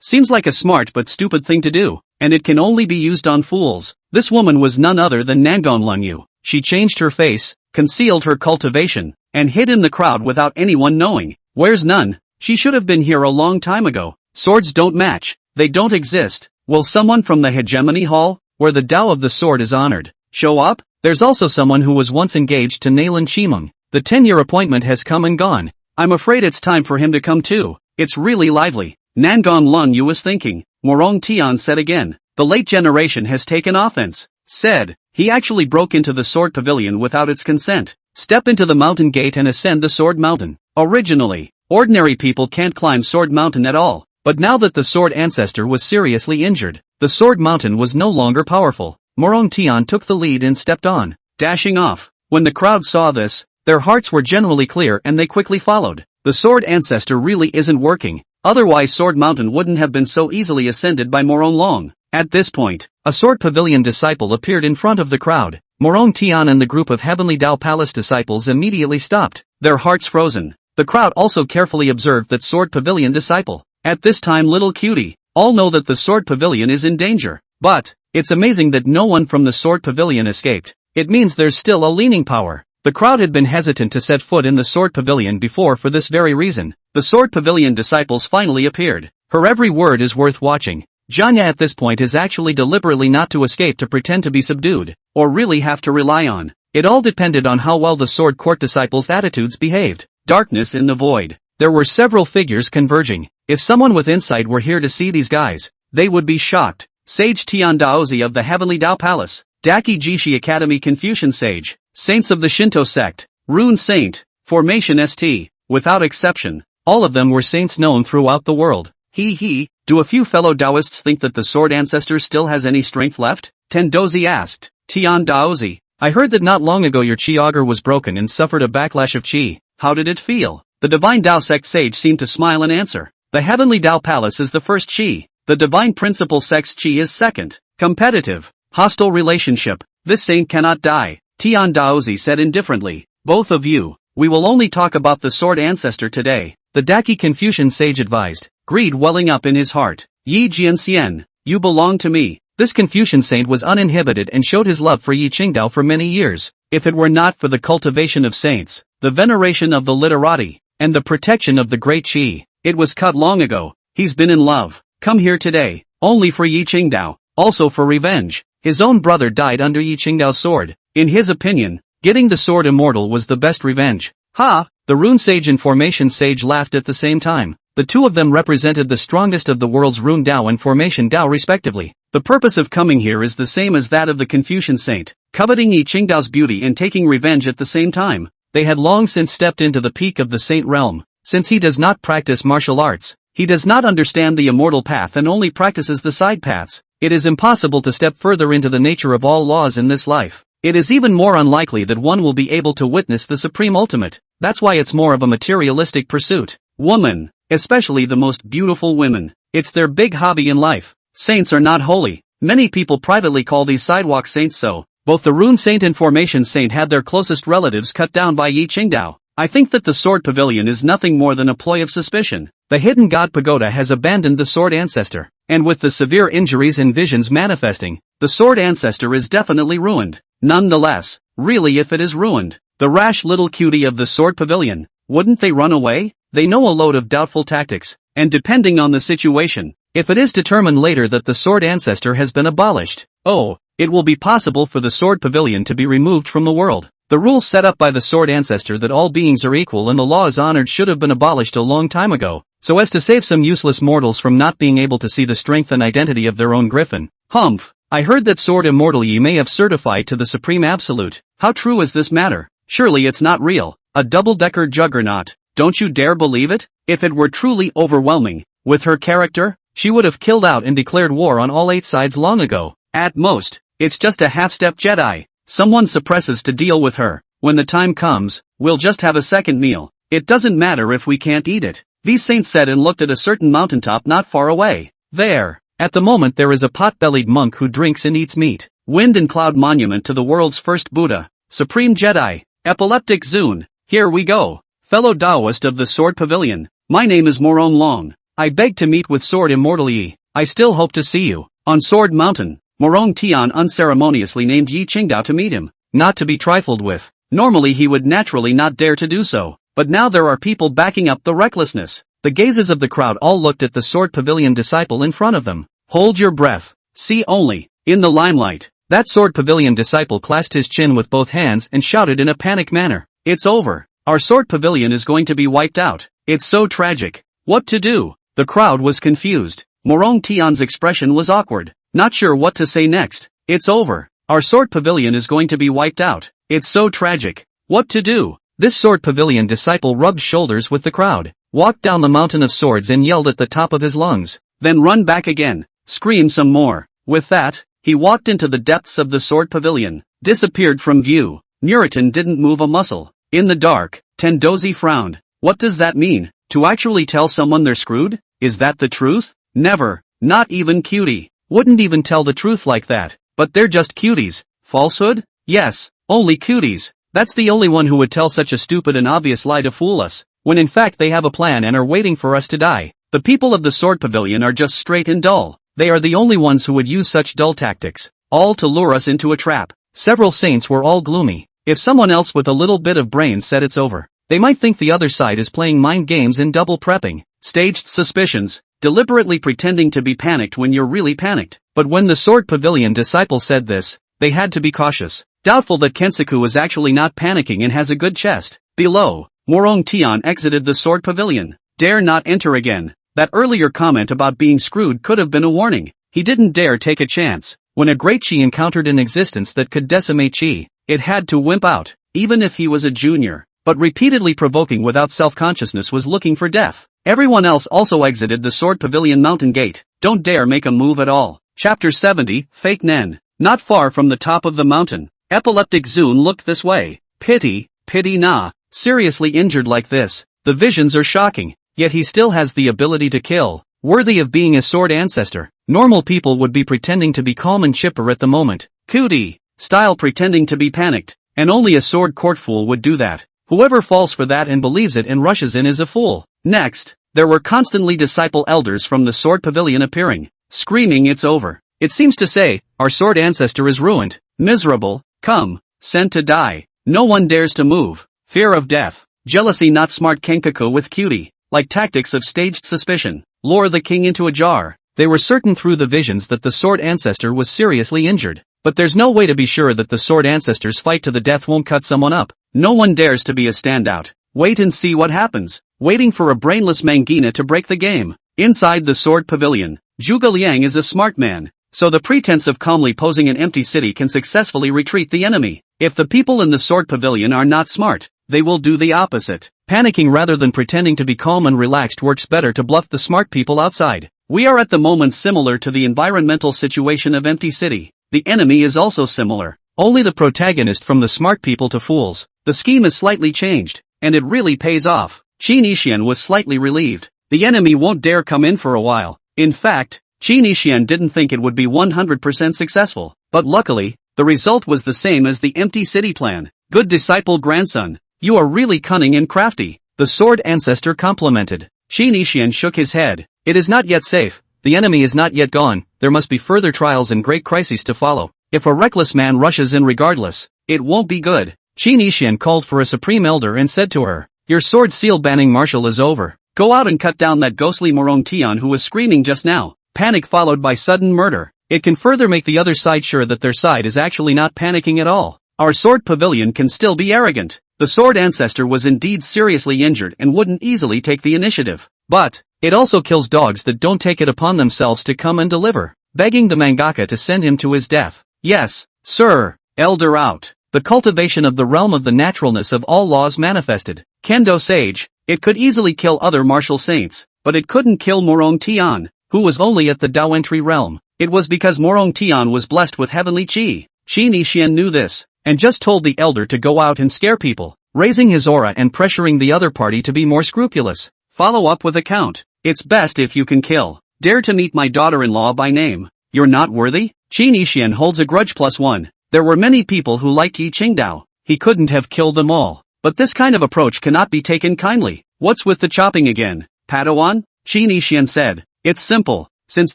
Seems like a smart but stupid thing to do, and it can only be used on fools. This woman was none other than Nangon Lungyu. She changed her face, concealed her cultivation, and hid in the crowd without anyone knowing. Where's Nun? She should have been here a long time ago. Swords don't match. They don't exist. Will someone from the Hegemony Hall, where the Tao of the Sword is honored, show up? There's also someone who was once engaged to Nailan Qiming. The 10-year appointment has come and gone. I'm afraid it's time for him to come too. It's really lively. Nangon Lun Yu was thinking. Morong Tian said again. The late generation has taken offense. Said. He actually broke into the sword pavilion without its consent. Step into the mountain gate and ascend the sword mountain. Originally, ordinary people can't climb sword mountain at all. But now that the sword ancestor was seriously injured, the sword mountain was no longer powerful. Morong Tian took the lead and stepped on, dashing off. When the crowd saw this, their hearts were generally clear and they quickly followed. The sword ancestor really isn't working. Otherwise sword mountain wouldn't have been so easily ascended by Morong Long. At this point, a sword pavilion disciple appeared in front of the crowd. Morong Tian and the group of Heavenly Dao Palace disciples immediately stopped, their hearts frozen. The crowd also carefully observed that sword pavilion disciple. At this time little cutie, all know that the sword pavilion is in danger. But, it's amazing that no one from the sword pavilion escaped. It means there's still a leaning power. The crowd had been hesitant to set foot in the sword pavilion before for this very reason. The sword pavilion disciples finally appeared. Her every word is worth watching. Janya at this point is actually deliberately not to escape to pretend to be subdued, or really have to rely on. It all depended on how well the sword court disciples' attitudes behaved. Darkness in the void. There were several figures converging. If someone with insight were here to see these guys, they would be shocked. Sage Tian Daozi of the Heavenly Dao Palace, Daki Jishi Academy Confucian Sage, Saints of the Shinto Sect, Rune Saint, Formation St. Without exception, all of them were saints known throughout the world. Do a few fellow Taoists think that the sword ancestor still has any strength left? Tendozi asked. Tian Daozi, I heard that not long ago your chi auger was broken and suffered a backlash of chi. How did it feel? The Divine Dao Sect Sage seemed to smile and answer. The Heavenly Dao Palace is the first chi. The Divine Principle Sect's chi is second. Competitive. Hostile relationship. This saint cannot die. Tian Daozi said indifferently. Both of you, we will only talk about the sword ancestor today. The Daki Confucian sage advised, greed welling up in his heart. Yi Jianxian, you belong to me. This Confucian saint was uninhibited and showed his love for Yi Qingdao for many years. If it were not for the cultivation of saints, the veneration of the literati, and the protection of the great Qi, it was cut long ago. He's been in love. Come here today, only for Yi Qingdao, also for revenge. His own brother died under Yi Qingdao's sword. In his opinion, getting the sword immortal was the best revenge. Ha! The Rune Sage and Formation Sage laughed at the same time. The two of them represented the strongest of the world's Rune Dao and Formation Dao respectively. The purpose of coming here is the same as that of the Confucian saint, coveting Yi Qingdao's beauty and taking revenge at the same time. They had long since stepped into the peak of the saint realm. Since he does not practice martial arts, he does not understand the immortal path and only practices the side paths. It is impossible to step further into the nature of all laws in this life. It is even more unlikely that one will be able to witness the supreme ultimate. That's why it's more of a materialistic pursuit. Woman, especially the most beautiful women, it's their big hobby in life. Saints are not holy. Many people privately call these sidewalk saints so. Both the Rune Saint and Formation Saint had their closest relatives cut down by Yi Qingdao. I think that the sword pavilion is nothing more than a ploy of suspicion. The hidden god pagoda has abandoned the sword ancestor, and with the severe injuries and visions manifesting, the sword ancestor is definitely ruined. Nonetheless, really if it is ruined, the rash little cutie of the sword pavilion, wouldn't they run away? They know a load of doubtful tactics, and depending on the situation, if it is determined later that the sword ancestor has been abolished, it will be possible for the sword pavilion to be removed from the world. The rules set up by the sword ancestor that all beings are equal and the law is honored should have been abolished a long time ago, so as to save some useless mortals from not being able to see the strength and identity of their own griffin. Humph, I heard that sword immortal ye may have certified to the supreme absolute. How true is this matter? Surely it's not real. A double-decker juggernaut. Don't you dare believe it? If it were truly overwhelming, with her character, she would have killed out and declared war on all 8 sides long ago. At most, it's just a half-step Jedi. Someone suppresses to deal with her. When the time comes, we'll just have a second meal. It doesn't matter if we can't eat it. These saints said and looked at a certain mountaintop not far away. There. At the moment there is a pot-bellied monk who drinks and eats meat. Wind and cloud monument to the world's first Buddha. Supreme Jedi. Epileptic Zune. Here we go. Fellow Taoist of the Sword Pavilion. My name is Morong Long. I beg to meet with Sword Immortal Yi. I still hope to see you. On Sword Mountain. Morong Tian unceremoniously named Yi Qingdao to meet him. Not to be trifled with. Normally he would naturally not dare to do so. But now there are people backing up the recklessness. The gazes of the crowd all looked at the Sword Pavilion disciple in front of them. Hold your breath. See only. In the limelight. That Sword Pavilion disciple clasped his chin with both hands and shouted in a panic manner. It's over. Our sword pavilion is going to be wiped out. It's so tragic. What to do? The crowd was confused. Morong Tian's expression was awkward, not sure what to say next. It's over. Our sword pavilion is going to be wiped out. It's so tragic. What to do? This sword pavilion disciple rubbed shoulders with the crowd, walked down the mountain of swords and yelled at the top of his lungs. Then run back again. Scream some more. With that, he walked into the depths of the sword pavilion, disappeared from view. Nuritan didn't move a muscle. In the dark, Tendozi frowned. What does that mean? To actually tell someone they're screwed? Is that the truth? Never. Not even Cutie. Wouldn't even tell the truth like that. But they're just cuties. Falsehood? Yes, only cuties. That's the only one who would tell such a stupid and obvious lie to fool us, when in fact they have a plan and are waiting for us to die. The people of the sword pavilion are just straight and dull. They are the only ones who would use such dull tactics, all to lure us into a trap. Several saints were all gloomy. If someone else with a little bit of brains said it's over, they might think the other side is playing mind games and double prepping. Staged suspicions, deliberately pretending to be panicked when you're really panicked. But when the sword pavilion disciple said this, they had to be cautious. Doubtful that Kensaku was actually not panicking and has a good chest. Below, Morong Tian exited the sword pavilion. Dare not enter again. That earlier comment about being screwed could have been a warning. He didn't dare take a chance. When a great chi encountered an existence that could decimate chi, it had to wimp out, even if he was a junior. But repeatedly provoking without self-consciousness was looking for death. Everyone else also exited the sword pavilion mountain gate. Don't dare make a move at all. Chapter 70, Fake Nen. Not far from the top of the mountain, Epileptic Zune looked this way. Pity nah. Seriously injured like this. The visions are shocking. Yet he still has the ability to kill. Worthy of being a sword ancestor. Normal people would be pretending to be calm and chipper at the moment. Cootie style pretending to be panicked. And only a sword court fool would do that. Whoever falls for that and believes it and rushes in is a fool. Next, there were constantly disciple elders from the sword pavilion appearing, screaming it's over. It seems to say, our sword ancestor is ruined. Miserable. Come. Sent to die. No one dares to move. Fear of death. Jealousy not smart Kenkaku with Cutie. Like tactics of staged suspicion. Lure the king into a jar. They were certain through the visions that the sword ancestor was seriously injured. But there's no way to be sure that the sword ancestor's fight to the death won't cut someone up. No one dares to be a standout. Wait and see what happens. Waiting for a brainless Mangina to break the game. Inside the sword pavilion, Zhuge Liang is a smart man. So the pretense of calmly posing an empty city can successfully retreat the enemy. If the people in the sword pavilion are not smart, they will do the opposite. Panicking rather than pretending to be calm and relaxed works better to bluff the smart people outside. We are at the moment similar to the environmental situation of Empty City. The enemy is also similar. Only the protagonist from the smart people to fools. The scheme is slightly changed, and it really pays off. Qin Yixian was slightly relieved. The enemy won't dare come in for a while. In fact, Qin Yixian didn't think it would be 100% successful. But luckily, the result was the same as the Empty City plan. Good disciple grandson. You are really cunning and crafty. The sword ancestor complimented. Qin Yixian shook his head. It is not yet safe. The enemy is not yet gone. There must be further trials and great crises to follow. If a reckless man rushes in regardless, it won't be good. Qin Yixian called for a supreme elder and said to her, your sword seal banning martial is over. Go out and cut down that ghostly Morong Tian who was screaming just now. Panic followed by sudden murder. It can further make the other side sure that their side is actually not panicking at all. Our sword pavilion can still be arrogant. The sword ancestor was indeed seriously injured and wouldn't easily take the initiative. But, it also kills dogs that don't take it upon themselves to come and deliver, begging the mangaka to send him to his death. Yes, sir. Elder out. The cultivation of the realm of the naturalness of all laws manifested. Kendo Sage. It could easily kill other martial saints, but it couldn't kill Morong Tian, who was only at the Dao entry realm. It was because Morong Tian was blessed with heavenly chi. Qin Yixian knew this, and just told the elder to go out and scare people, raising his aura and pressuring the other party to be more scrupulous. Follow up with a count. It's best if you can kill. Dare to meet my daughter-in-law by name. You're not worthy? Qin Yixian holds a grudge +1. There were many people who liked Yi Qingdao. He couldn't have killed them all. But this kind of approach cannot be taken kindly. What's with the chopping again? Padawan? Qin Yixian said. It's simple. Since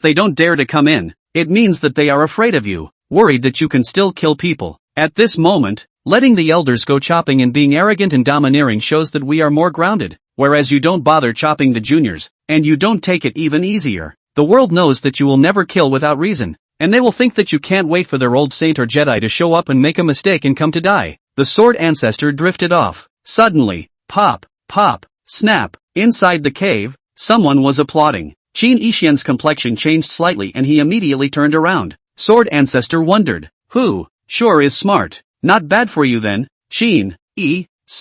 they don't dare to come in, it means that they are afraid of you, worried that you can still kill people. At this moment, letting the elders go chopping and being arrogant and domineering shows that we are more grounded, whereas you don't bother chopping the juniors, and you don't take it even easier. The world knows that you will never kill without reason, and they will think that you can't wait for their old saint or Jedi to show up and make a mistake and come to die. The sword ancestor drifted off, Suddenly, pop, pop, snap, inside the cave, someone was applauding. Qin Yixian's complexion changed slightly and he immediately turned around. Sword Ancestor wondered. Who? Sure is smart. Not bad for you then, Qin.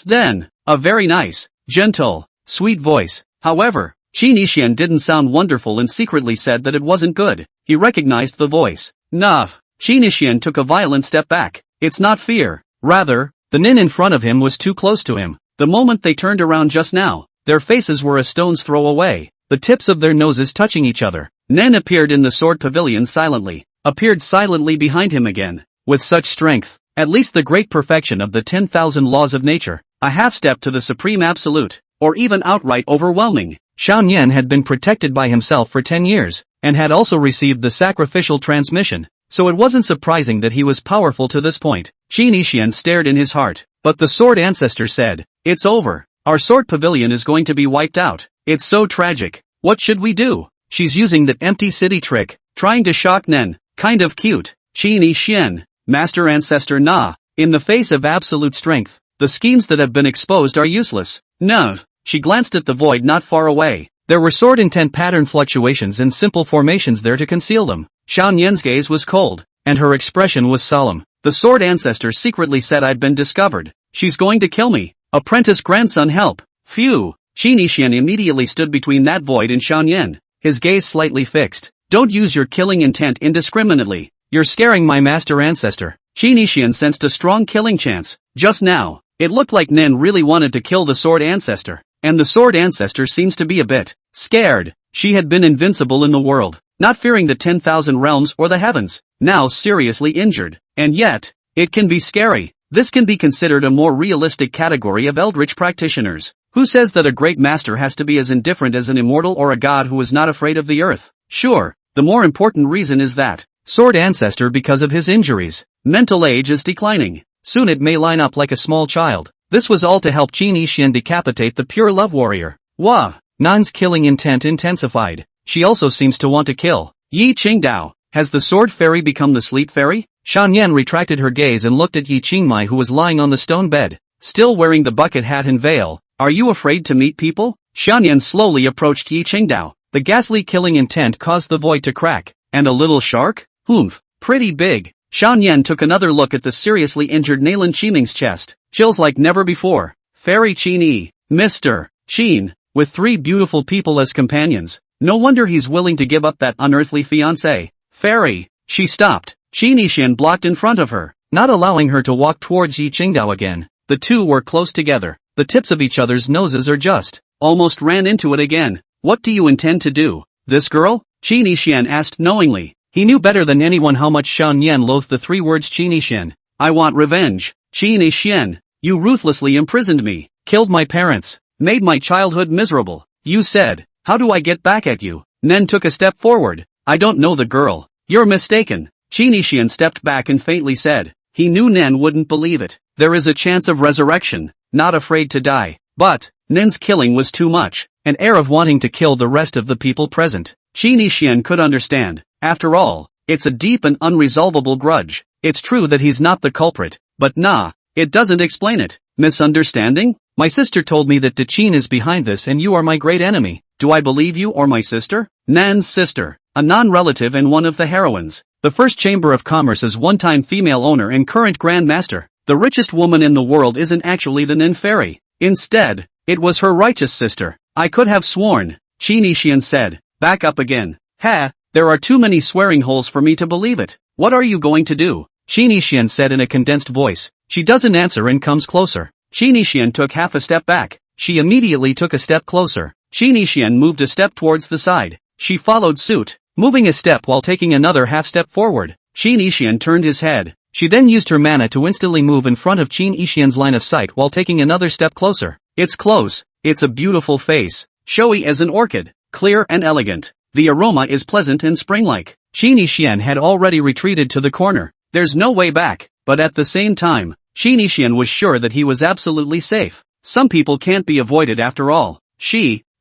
Then. A very nice, gentle, sweet voice. However, Qin Yixian didn't sound wonderful and secretly said that it wasn't good. He recognized the voice. Nuff. Qin Yixian took a violent step back. It's not fear. Rather, the nin in front of him was too close to him. The moment they turned around just now, their faces were a stone's throw away, the tips of their noses touching each other. Nen appeared in the sword pavilion silently, appeared silently behind him again. With such strength, at least the great perfection of the 10,000 laws of nature, a half step to the supreme absolute, or even outright overwhelming. Xiao Nian had been protected by himself for 10 years, and had also received the sacrificial transmission, so it wasn't surprising that he was powerful to this point. Qin Yixian stared in his heart, but the Sword Ancestor said, "It's over. Our sword pavilion is going to be wiped out. It's so tragic. What should we do? She's using that empty city trick, trying to shock Nen. Kind of cute." Qin Yixian, Master Ancestor Na, in the face of absolute strength, the schemes that have been exposed are useless. No. She glanced at the void not far away. There were sword intent pattern fluctuations and simple formations there to conceal them. Xiao Nian's gaze was cold, and her expression was solemn. The Sword Ancestor secretly said I'd been discovered. She's going to kill me. Apprentice grandson help. Phew. Qin Yixian immediately stood between that void and Xiao Nian, his gaze slightly fixed. Don't use your killing intent indiscriminately. You're scaring my Master Ancestor. Qin Yixian sensed a strong killing chance. Just now, it looked like Nen really wanted to kill the Sword Ancestor. And the Sword Ancestor seems to be a bit scared. She had been invincible in the world, not fearing the 10,000 realms or the heavens, now seriously injured. And yet, it can be scary. This can be considered a more realistic category of eldritch practitioners. Who says that a great master has to be as indifferent as an immortal or a god who is not afraid of the earth? Sure, the more important reason is that Sword Ancestor because of his injuries. Mental age is declining. Soon it may line up like a small child. This was all to help Qin Yixian decapitate the pure love warrior. Wah! Nan's killing intent intensified. She also seems to want to kill. Yi Qingdao, has the sword fairy become the sleep fairy? Xiao Nian retracted her gaze and looked at Yi Qingmai who was lying on the stone bed, still wearing the bucket hat and veil. Are you afraid to meet people? Xiao Nian slowly approached Yi Qingdao. The ghastly killing intent caused the void to crack. And a little shark? Oomph, pretty big. Xiao Nian took another look at the seriously injured Nalan Qiming's chest. Chills like never before. Fairy Qin Yi, Mr. Qin, with 3 beautiful people as companions. No wonder he's willing to give up that unearthly fiancé. Fairy. She stopped. Qin Yixian blocked in front of her, not allowing her to walk towards Yi Qingdao again. The two were close together. The tips of each other's noses are just almost ran into it again. What do you intend to do? This girl? Qin Yixian asked knowingly. He knew better than anyone how much Xiao Nian loathed the 3 words Qin Yixian. I want revenge. Qin Yixian, you ruthlessly imprisoned me, killed my parents, made my childhood miserable. You said, how do I get back at you? Nen took a step forward. I don't know the girl. You're mistaken. Qin Yixian stepped back and faintly said. He knew Nen wouldn't believe it. There is a chance of resurrection, not afraid to die. But, Nen's killing was too much, an air of wanting to kill the rest of the people present. Qin Yixian could understand. After all, it's a deep and unresolvable grudge. It's true that he's not the culprit, but nah, it doesn't explain it. Misunderstanding? My sister told me that Qin is behind this and you are my great enemy. Do I believe you or my sister? Nan's sister, a non-relative and one of the heroines. The First Chamber of Commerce's one-time female owner and current Grand Master. The richest woman in the world isn't actually the Nin Fairy. Instead, it was her righteous sister. I could have sworn, Qin Yixian said. Back up again. Ha, there are too many swearing holes for me to believe it. What are you going to do? Qin Yixian said in a condensed voice. She doesn't answer and comes closer. Qin Yixian took half a step back. She immediately took a step closer. Qin Yixian moved a step towards the side. She followed suit, moving a step while taking another half step forward. Qin Yixian turned his head. She then used her mana to instantly move in front of Qin Yixian's line of sight while taking another step closer. It's close. It's a beautiful face. Showy as an orchid. Clear and elegant. The aroma is pleasant and spring-like. Qin Yixian had already retreated to the corner. There's no way back, but at the same time, Qin Yixian was sure that he was absolutely safe. Some people can't be avoided after all.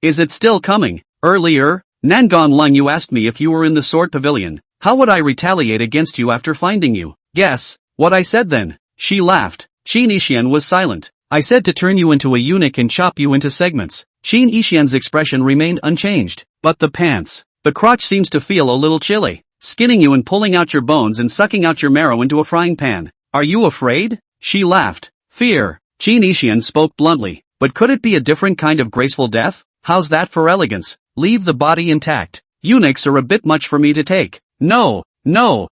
Is it still coming? Earlier, Nangon Lung, you asked me if you were in the sword pavilion. How would I retaliate against you after finding you? Guess what I said then. She laughed. Qin Yixian was silent. I said to turn you into a eunuch and chop you into segments. Qin Yixian's expression remained unchanged. But the pants. The crotch seems to feel a little chilly. Skinning you and pulling out your bones and sucking out your marrow into a frying pan. Are you afraid? She laughed. Fear. Qin Yixian spoke bluntly. But could it be a different kind of graceful death? How's that for elegance? Leave the body intact. Eunuchs are a bit much for me to take. No,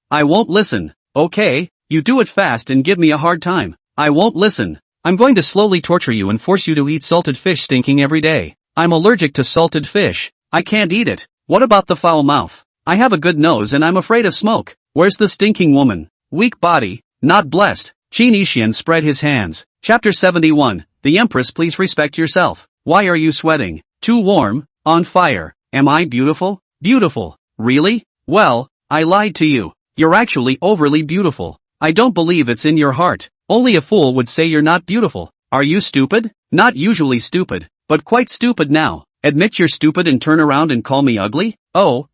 I won't listen. Okay, you do it fast and give me a hard time. I won't listen. I'm going to slowly torture you and force you to eat salted fish stinking every day. I'm allergic to salted fish. I can't eat it. What about the foul mouth? I have a good nose and I'm afraid of smoke. Where's the stinking woman? Weak body, not blessed. Qin Yixian spread his hands. Chapter 71. The Empress, please respect yourself. Why are you sweating? Too warm? On fire. Am I beautiful? Beautiful. Really? Well, I lied to you. You're actually overly beautiful. I don't believe it's in your heart. Only a fool would say you're not beautiful. Are you stupid? Not usually stupid, but quite stupid now. Admit you're stupid and turn around and call me ugly? Oh,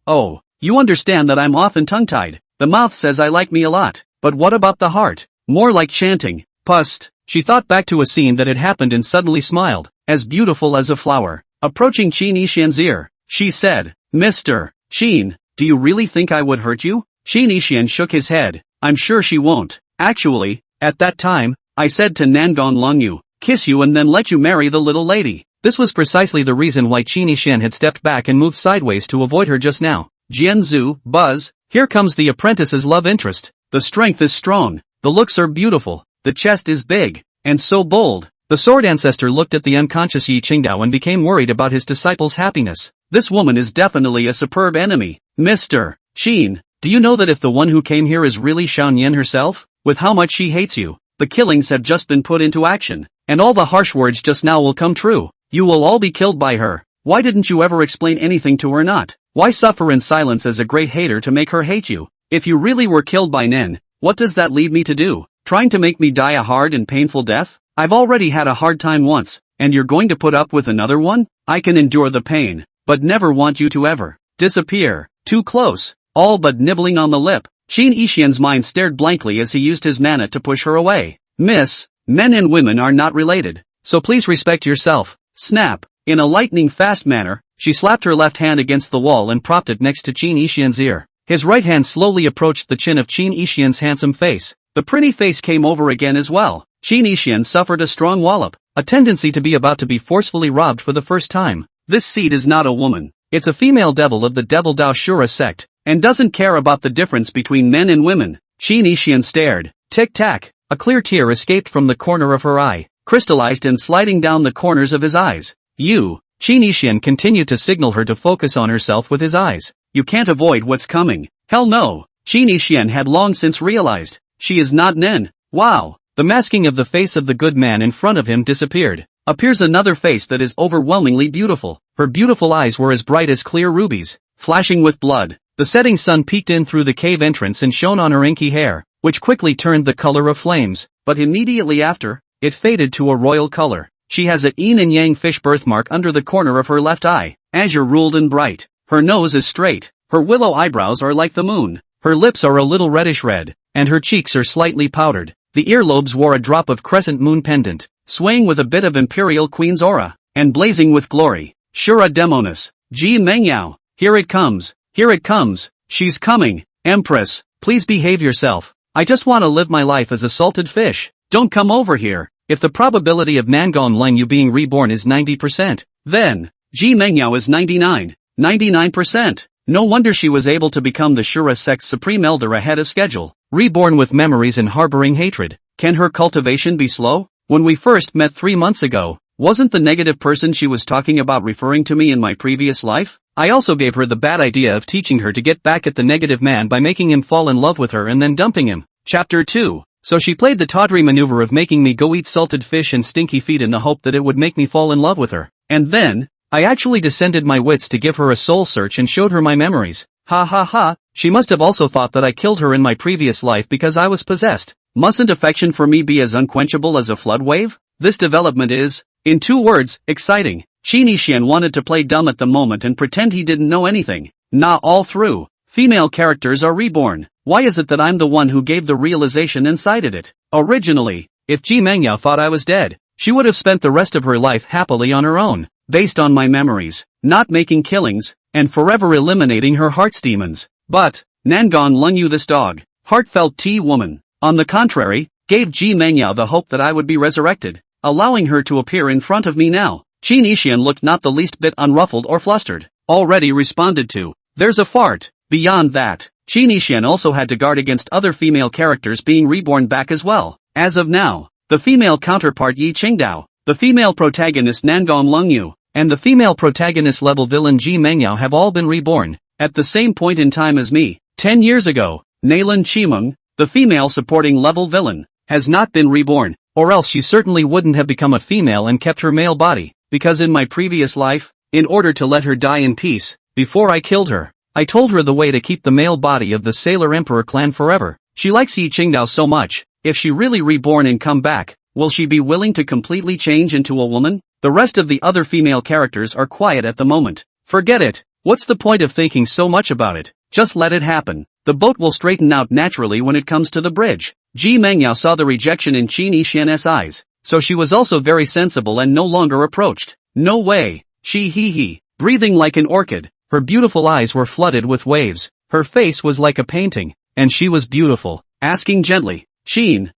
you understand that I'm often tongue-tied. The mouth says I like me a lot, but what about the heart? More like chanting. Pust. She thought back to a scene that had happened and suddenly smiled. As beautiful as a flower. Approaching Qin Yixian's ear, she said, Mr. Qin, do you really think I would hurt you? Qin Yixian shook his head. I'm sure she won't. Actually, at that time, I said to Nangon Longyu, kiss you and then let you marry the little lady. This was precisely the reason why Qin Yixian had stepped back and moved sideways to avoid her just now. Jianzhu, Buzz, here comes the apprentice's love interest. The strength is strong, the looks are beautiful, the chest is big, and so bold. The Sword Ancestor looked at the unconscious Yi Qingdao and became worried about his disciple's happiness. This woman is definitely a superb enemy. Mr. Qin, do you know that if the one who came here is really Xiao Yan herself? With how much she hates you, the killings have just been put into action, and all the harsh words just now will come true. You will all be killed by her. Why didn't you ever explain anything to her not? Why suffer in silence as a great hater to make her hate you? If you really were killed by Nen, what does that leave me to do? Trying to make me die a hard and painful death? I've already had a hard time once, and you're going to put up with another one? I can endure the pain, but never want you to ever disappear. Too close, all but nibbling on the lip. Qin Yixian's mind stared blankly as he used his mana to push her away. Miss, men and women are not related, so please respect yourself. Snap. In a lightning-fast manner, she slapped her left hand against the wall and propped it next to Qin Yixian's ear. His right hand slowly approached the chin of Qin Yixian's handsome face. The pretty face came over again as well. Qin Yixian suffered a strong wallop, a tendency to be about to be forcefully robbed for the first time. This seed is not a woman. It's a female devil of the Devil Dao Shura sect, and doesn't care about the difference between men and women. Qin Yixian stared. Tic-tac. A clear tear escaped from the corner of her eye, crystallized and sliding down the corners of his eyes. You. Qin Yixian continued to signal her to focus on herself with his eyes. You can't avoid what's coming. Hell no. Qin Yixian had long since realized. She is not Nen. Wow. The masking of the face of the good man in front of him disappeared. Appears another face that is overwhelmingly beautiful. Her beautiful eyes were as bright as clear rubies, flashing with blood. The setting sun peeked in through the cave entrance and shone on her inky hair, which quickly turned the color of flames, but immediately after, it faded to a royal color. She has a yin and yang fish birthmark under the corner of her left eye, azure ruled and bright. Her nose is straight, her willow eyebrows are like the moon, her lips are a little reddish red, and her cheeks are slightly powdered. The earlobes wore a drop of crescent moon pendant, swaying with a bit of imperial queen's aura, and blazing with glory. Shura Demonis. Ji Mengyao. Here it comes. Here it comes. She's coming. Empress, please behave yourself. I just want to live my life as a salted fish. Don't come over here. If the probability of Nangon Lengyu being reborn is 90%, then Ji Mengyao is 99%. No wonder she was able to become the Shura sect's supreme elder ahead of schedule. Reborn with memories and harboring hatred. Can her cultivation be slow? When we first met 3 months ago, wasn't the negative person she was talking about referring to me in my previous life? I also gave her the bad idea of teaching her to get back at the negative man by making him fall in love with her and then dumping him. Chapter 2. So she played the tawdry maneuver of making me go eat salted fish and stinky feet in the hope that it would make me fall in love with her. And then, I actually descended my wits to give her a soul search and showed her my memories. Ha ha ha, she must have also thought that I killed her in my previous life because I was possessed. Mustn't affection for me be as unquenchable as a flood wave? This development is, in 2 words, exciting. Qin Yixian wanted to play dumb at the moment and pretend he didn't know anything. Nah, all through. Female characters are reborn. Why is it that I'm the one who gave the realization and cited it? Originally, if Ji Mengyao thought I was dead, she would have spent the rest of her life happily on her own, based on my memories, not making killings, and forever eliminating her heart's demons. But, Nangon Lung Yu, this dog, heartfelt tea-woman, on the contrary, gave Ji Mengyao the hope that I would be resurrected, allowing her to appear in front of me now. Qin Yixian looked not the least bit unruffled or flustered. Already responded to. There's a fart. Beyond that, Qin Yixian also had to guard against other female characters being reborn back as well. As of now, the female counterpart Yi Qingdao, the female protagonist Nangong Lungyu, and the female protagonist level villain Ji Mengyao have all been reborn, at the same point in time as me. 10 years ago, Nailin Qimeng, the female supporting level villain, has not been reborn, or else she certainly wouldn't have become a female and kept her male body, because in my previous life, in order to let her die in peace, before I killed her, I told her the way to keep the male body of the Sailor Emperor clan forever. She likes Yi Qingdao so much, if she really reborn and come back, will she be willing to completely change into a woman? The rest of the other female characters are quiet at the moment. Forget it, what's the point of thinking so much about it? Just let it happen. The boat will straighten out naturally when it comes to the bridge. Ji Mengyao saw the rejection in Qin Yixian's eyes, so she was also very sensible and no longer approached. No way, she hee, breathing like an orchid, her beautiful eyes were flooded with waves, her face was like a painting, and she was beautiful, asking gently, Qin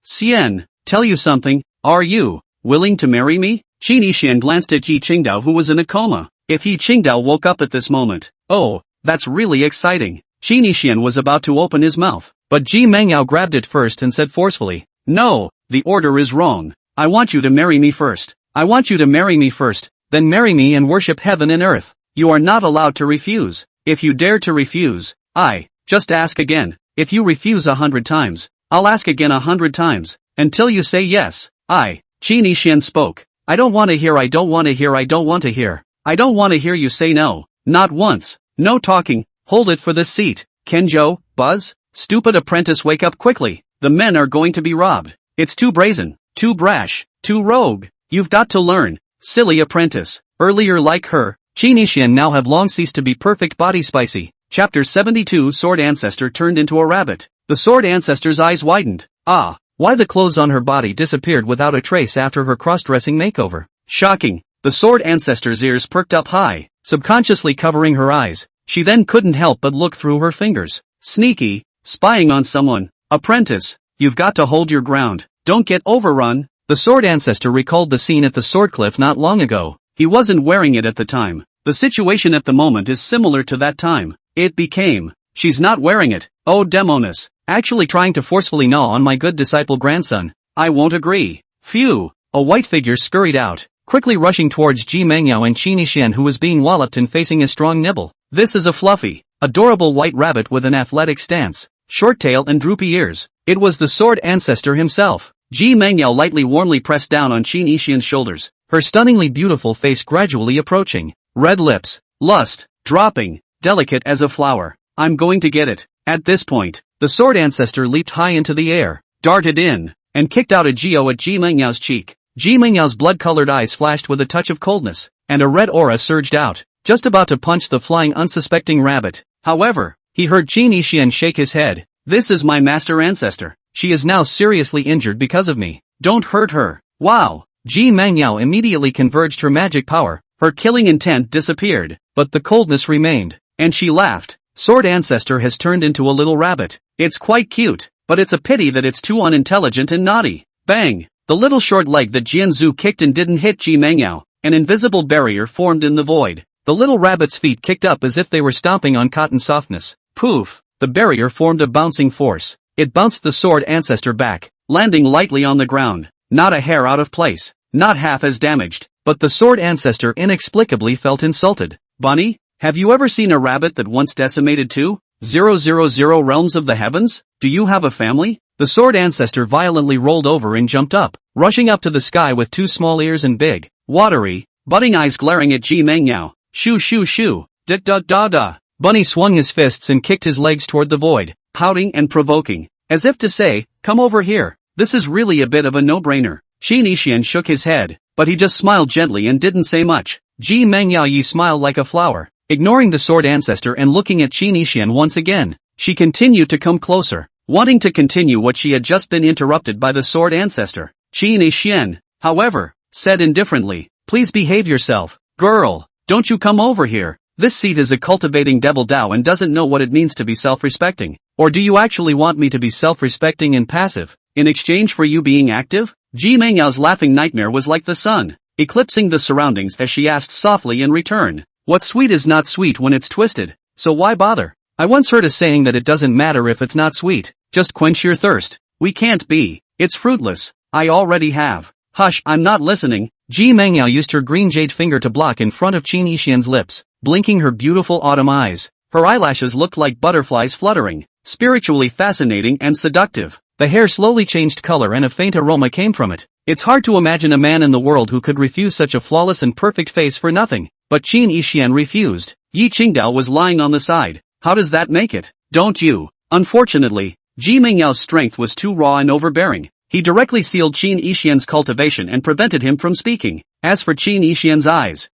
Xian, tell you something, are you willing to marry me? Qin Yixian glanced at Yi Qingdao who was in a coma. If Yi Qingdao woke up at this moment, oh, that's really exciting. Qin Yixian was about to open his mouth, but Ji Mengyao grabbed it first and said forcefully, no, the order is wrong. I want you to marry me first. I want you to marry me first, then marry me and worship heaven and earth. You are not allowed to refuse. If you dare to refuse, I just ask again. If you refuse 100 times, I'll ask again 100 times, until you say yes. Qin Yixian spoke. I don't want to hear, I don't want to hear, I don't want to hear. I don't want to hear you say no. Not once. No talking. Hold it for this seat. Kenjo, Buzz, stupid apprentice, wake up quickly. The men are going to be robbed. It's too brazen, too brash, too rogue. You've got to learn. Silly apprentice. Earlier like her, Qin Yixian now have long ceased to be perfect body spicy. Chapter 72 Sword Ancestor turned into a rabbit. The Sword Ancestor's eyes widened. Ah, why the clothes on her body disappeared without a trace after her cross-dressing makeover. Shocking. The Sword Ancestor's ears perked up high, subconsciously covering her eyes. She then couldn't help but look through her fingers. Sneaky, spying on someone. Apprentice, you've got to hold your ground. Don't get overrun. The Sword Ancestor recalled the scene at the Sword Cliff not long ago. He wasn't wearing it at the time. The situation at the moment is similar to that time. It became, she's not wearing it. Oh Demonis, actually trying to forcefully gnaw on my good disciple grandson. I won't agree. Phew. A white figure scurried out, quickly rushing towards Ji Mengyao and Qin Yixian who was being walloped and facing a strong nibble. This is a fluffy, adorable white rabbit with an athletic stance, short tail and droopy ears. It was the Sword Ancestor himself. Ji Mengyao lightly warmly pressed down on Qin Yixian's shoulders, her stunningly beautiful face gradually approaching. Red lips, lust, dropping, delicate as a flower. I'm going to get it. At this point, the Sword Ancestor leaped high into the air, darted in, and kicked out a geo at Ji Mengyao's cheek. Ji Mengyao's blood-colored eyes flashed with a touch of coldness, and a red aura surged out, just about to punch the flying unsuspecting rabbit. However, he heard Qin Yixian shake his head. This is my master ancestor. She is now seriously injured because of me. Don't hurt her. Wow. Ji Mengyao immediately converged her magic power. Her killing intent disappeared, but the coldness remained, and she laughed. Sword Ancestor has turned into a little rabbit. It's quite cute, but it's a pity that it's too unintelligent and naughty. Bang! The little short leg that Jianzhu kicked and didn't hit Ji Mengyao. An invisible barrier formed in the void. The little rabbit's feet kicked up as if they were stomping on cotton softness. Poof! The barrier formed a bouncing force. It bounced the Sword Ancestor back, landing lightly on the ground. Not a hair out of place, not half as damaged, but the Sword Ancestor inexplicably felt insulted. Bunny, have you ever seen a rabbit that once decimated 2,000 realms of the heavens? Do you have a family? The Sword Ancestor violently rolled over and jumped up, rushing up to the sky with two small ears and big, watery, budding eyes glaring at Ji Mengyao. Shoo shoo shoo, da. Bunny swung his fists and kicked his legs toward the void, pouting and provoking, as if to say, come over here, this is really a bit of a no-brainer. Qin Yixian shook his head, but he just smiled gently and didn't say much. Ji Mengyao Yi smiled like a flower, ignoring the Sword Ancestor and looking at Qin Yixian once again. She continued to come closer, wanting to continue what she had just been interrupted by the Sword Ancestor. Qin Yixian, however, said indifferently, "Please behave yourself, girl, don't you come over here. This seat is a cultivating devil Dao and doesn't know what it means to be self-respecting. Or do you actually want me to be self-respecting and passive, in exchange for you being active?" Ji Mengyao's laughing nightmare was like the sun, eclipsing the surroundings as she asked softly in return, "What's sweet is not sweet when it's twisted, so why bother?" I once heard a saying that it doesn't matter if it's not sweet, just quench your thirst. We can't be. It's fruitless. I already have. Hush, I'm not listening. Ji Mengyao used her green jade finger to block in front of Qin Yixian's lips, blinking her beautiful autumn eyes. Her eyelashes looked like butterflies fluttering, spiritually fascinating and seductive. The hair slowly changed color and a faint aroma came from it. It's hard to imagine a man in the world who could refuse such a flawless and perfect face for nothing. But Qin Yixian refused. Yi Qingdao was lying on the side. How does that make it? Don't you? Unfortunately, Ji Mengyao's strength was too raw and overbearing. He directly sealed Qin Yixian's cultivation and prevented him from speaking. As for Qin Yixian's eyes,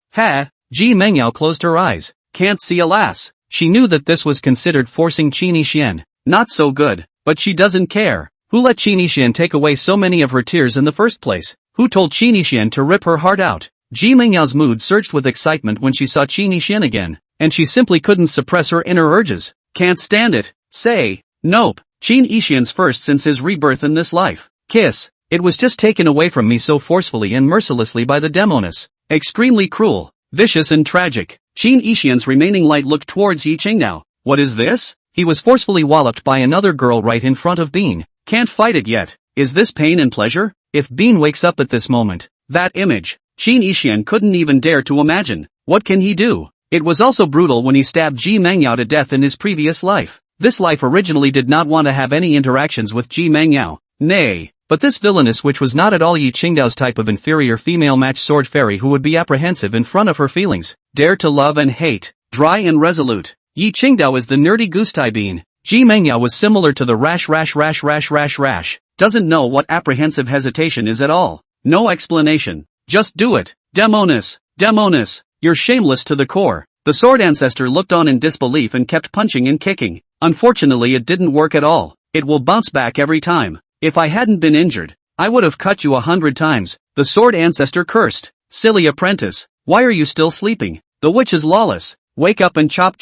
Ji Mengyao closed her eyes. Can't see alas. She knew that this was considered forcing Qin Yixian. Not so good, but she doesn't care. Who let Qin Yixian take away so many of her tears in the first place? Who told Qin Yixian to rip her heart out? Ji Mengyao's mood surged with excitement when she saw Qin Yixian again, and she simply couldn't suppress her inner urges. Can't stand it. Say, nope. Qin Yixian's first since his rebirth in this life. Kiss. It was just taken away from me so forcefully and mercilessly by the demoness. Extremely cruel, vicious and tragic. Qin Yixian's remaining light looked towards Yi Qingdao. What is this? He was forcefully walloped by another girl right in front of Bean. Can't fight it yet. Is this pain and pleasure? If Bean wakes up at this moment, that image, Qin Yixian couldn't even dare to imagine. What can he do? It was also brutal when he stabbed Ji Mengyao to death in his previous life. This life originally did not want to have any interactions with Ji Mengyao. Nay. But this villainess, which was not at all Yi Qingdao's type of inferior female match Sword Fairy who would be apprehensive in front of her feelings, dared to love and hate, dry and resolute. Yi Qingdao is the nerdy goose tie bean. Ji Mengyao was similar to the rash. Doesn't know what apprehensive hesitation is at all. No explanation. Just do it. Demoness. You're shameless to the core. The Sword Ancestor looked on in disbelief and kept punching and kicking. Unfortunately it didn't work at all. It will bounce back every time. If I hadn't been injured, I would have cut you 100 times. The Sword Ancestor cursed. Silly apprentice. Why are you still sleeping? The witch is lawless. Wake up and chop.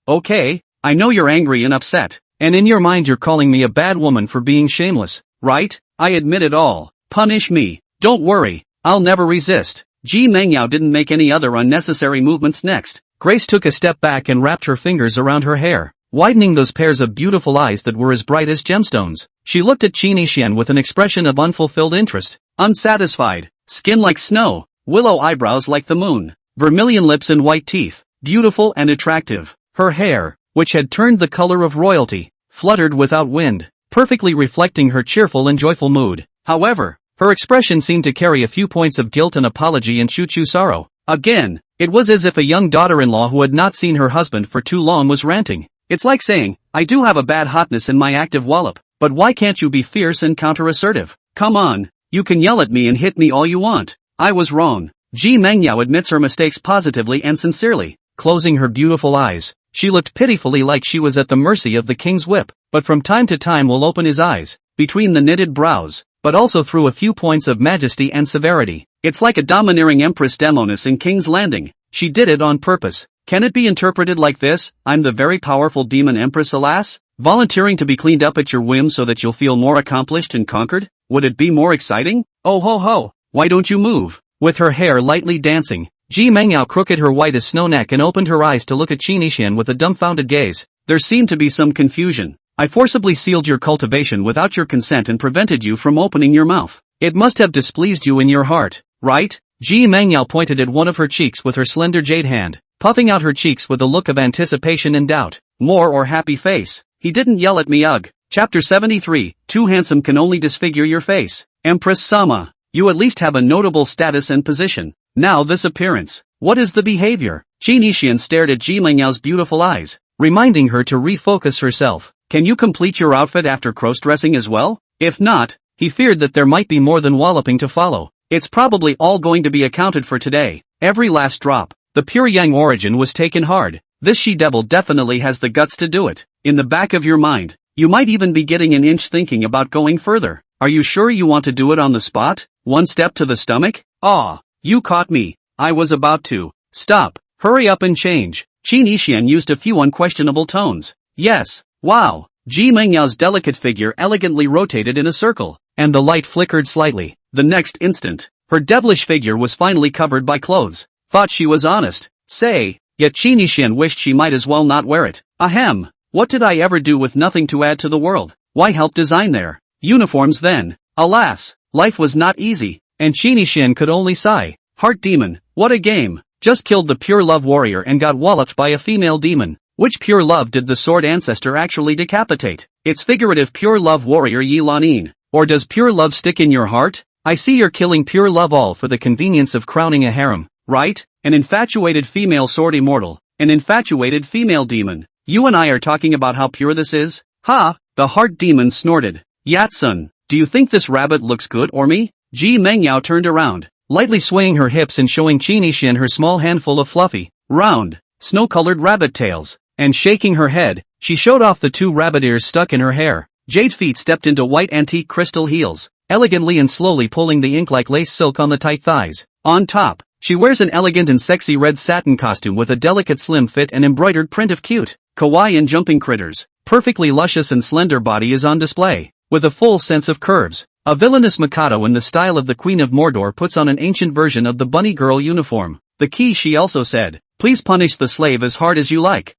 Okay, I know you're angry and upset. And in your mind you're calling me a bad woman for being shameless, right? I admit it all. Punish me. Don't worry. I'll never resist. Ji Mengyao didn't make any other unnecessary movements next. Grace took a step back and wrapped her fingers around her hair, widening those pairs of beautiful eyes that were as bright as gemstones. She looked at Qin Yixian with an expression of unfulfilled interest, unsatisfied, skin like snow, willow eyebrows like the moon, vermilion lips and white teeth, beautiful and attractive. Her hair, which had turned the color of royalty, fluttered without wind, perfectly reflecting her cheerful and joyful mood. However, her expression seemed to carry a few points of guilt and apology and choo-choo sorrow. Again, it was as if a young daughter-in-law who had not seen her husband for too long was ranting. It's like saying, I do have a bad hotness in my active wallop, but why can't you be fierce and counter-assertive? Come on, you can yell at me and hit me all you want. I was wrong. Ji Mengyao admits her mistakes positively and sincerely. Closing her beautiful eyes, she looked pitifully like she was at the mercy of the king's whip, but from time to time will open his eyes, between the knitted brows, but also through a few points of majesty and severity. It's like a domineering Empress Demoness in King's Landing. She did it on purpose. Can it be interpreted like this? I'm the very powerful demon Empress alas? Volunteering to be cleaned up at your whim so that you'll feel more accomplished and conquered? Would it be more exciting? Oh ho ho, why don't you move? With her hair lightly dancing, Ji Mengyao crooked her white as snow neck and opened her eyes to look at Qin Yixian with a dumbfounded gaze. There seemed to be some confusion. I forcibly sealed your cultivation without your consent and prevented you from opening your mouth. It must have displeased you in your heart, right? Ji Mengyao pointed at one of her cheeks with her slender jade hand, puffing out her cheeks with a look of anticipation and doubt. More or happy face. He didn't yell at me ugh. Chapter 73, Too handsome can only disfigure your face. Empress Sama, you at least have a notable status and position. Now this appearance. What is the behavior? Qin Yixian stared at Ji Mengyao's beautiful eyes, reminding her to refocus herself. Can you complete your outfit after cross-dressing as well? If not, he feared that there might be more than walloping to follow. It's probably all going to be accounted for today. Every last drop. The pure yang origin was taken hard. This she-devil definitely has the guts to do it. In the back of your mind, you might even be getting an inch thinking about going further. Are you sure you want to do it on the spot? One step to the stomach? Aw, you caught me. I was about to. Stop. Hurry up and change. Qin Yixian used a few unquestionable tones. Yes. Wow. Ji Mengyao's delicate figure elegantly rotated in a circle, and the light flickered slightly. The next instant, her devilish figure was finally covered by clothes. Thought she was honest. Say, yet Qin Yixian wished she might as well not wear it. Ahem. What did I ever do with nothing to add to the world? Why help design their uniforms then? Alas, life was not easy, and Qin Yixian could only sigh. Heart demon, what a game. Just killed the pure love warrior and got walloped by a female demon. Which pure love did the Sword Ancestor actually decapitate? It's figurative pure love warrior Yi Lanin. Or does pure love stick in your heart? I see you're killing pure love all for the convenience of crowning a harem, right? An infatuated female sword immortal. An infatuated female demon. You and I are talking about how pure this is? Ha! The heart demon snorted. Yatsun, do you think this rabbit looks good or me? Ji Mengyao turned around, lightly swaying her hips and showing Qin Yixian her small handful of fluffy, round, snow-colored rabbit tails. And shaking her head, she showed off the 2 rabbit ears stuck in her hair. Jade feet stepped into white antique crystal heels, elegantly and slowly pulling the ink like lace silk on the tight thighs. On top, she wears an elegant and sexy red satin costume with a delicate slim fit and embroidered print of cute, kawaii and jumping critters. Perfectly luscious and slender body is on display, with a full sense of curves. A villainous Mikado in the style of the Queen of Mordor puts on an ancient version of the bunny girl uniform. The key, she also said. Please punish the slave as hard as you like.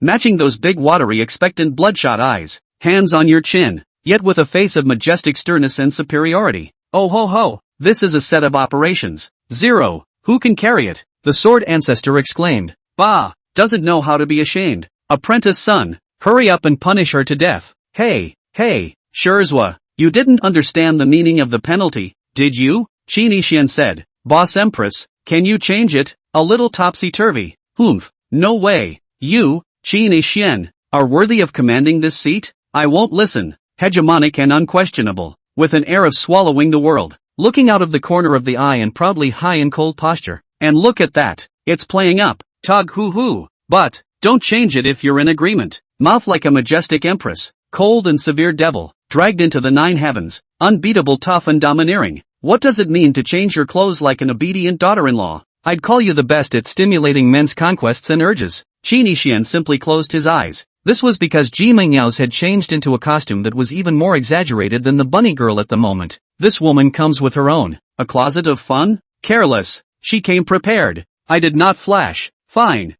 Matching those big watery expectant bloodshot eyes, hands on your chin, yet with a face of majestic sternness and superiority. Oh ho ho, this is a set of operations. Zero, who can carry it? The Sword Ancestor exclaimed. Bah, doesn't know how to be ashamed. Apprentice son, hurry up and punish her to death. Hey, Shirzwa, you didn't understand the meaning of the penalty, did you? Qin Yixian said. Boss Empress, can you change it? A little topsy-turvy. No way. You, Qin Yixian, are worthy of commanding this seat? I won't listen. Hegemonic and unquestionable, with an air of swallowing the world, looking out of the corner of the eye and proudly high and cold posture. And look at that, it's playing up. Tog hoo hoo. But, don't change it if you're in agreement. Mouth like a majestic empress, cold and severe devil, dragged into the 9 heavens, unbeatable tough and domineering. What does it mean to change your clothes like an obedient daughter-in-law? I'd call you the best at stimulating men's conquests and urges. Qin Yixian simply closed his eyes. This was because Ji Mengyao's had changed into a costume that was even more exaggerated than the bunny girl at the moment. This woman comes with her own. A closet of fun? Careless. She came prepared. I did not flash. Fine.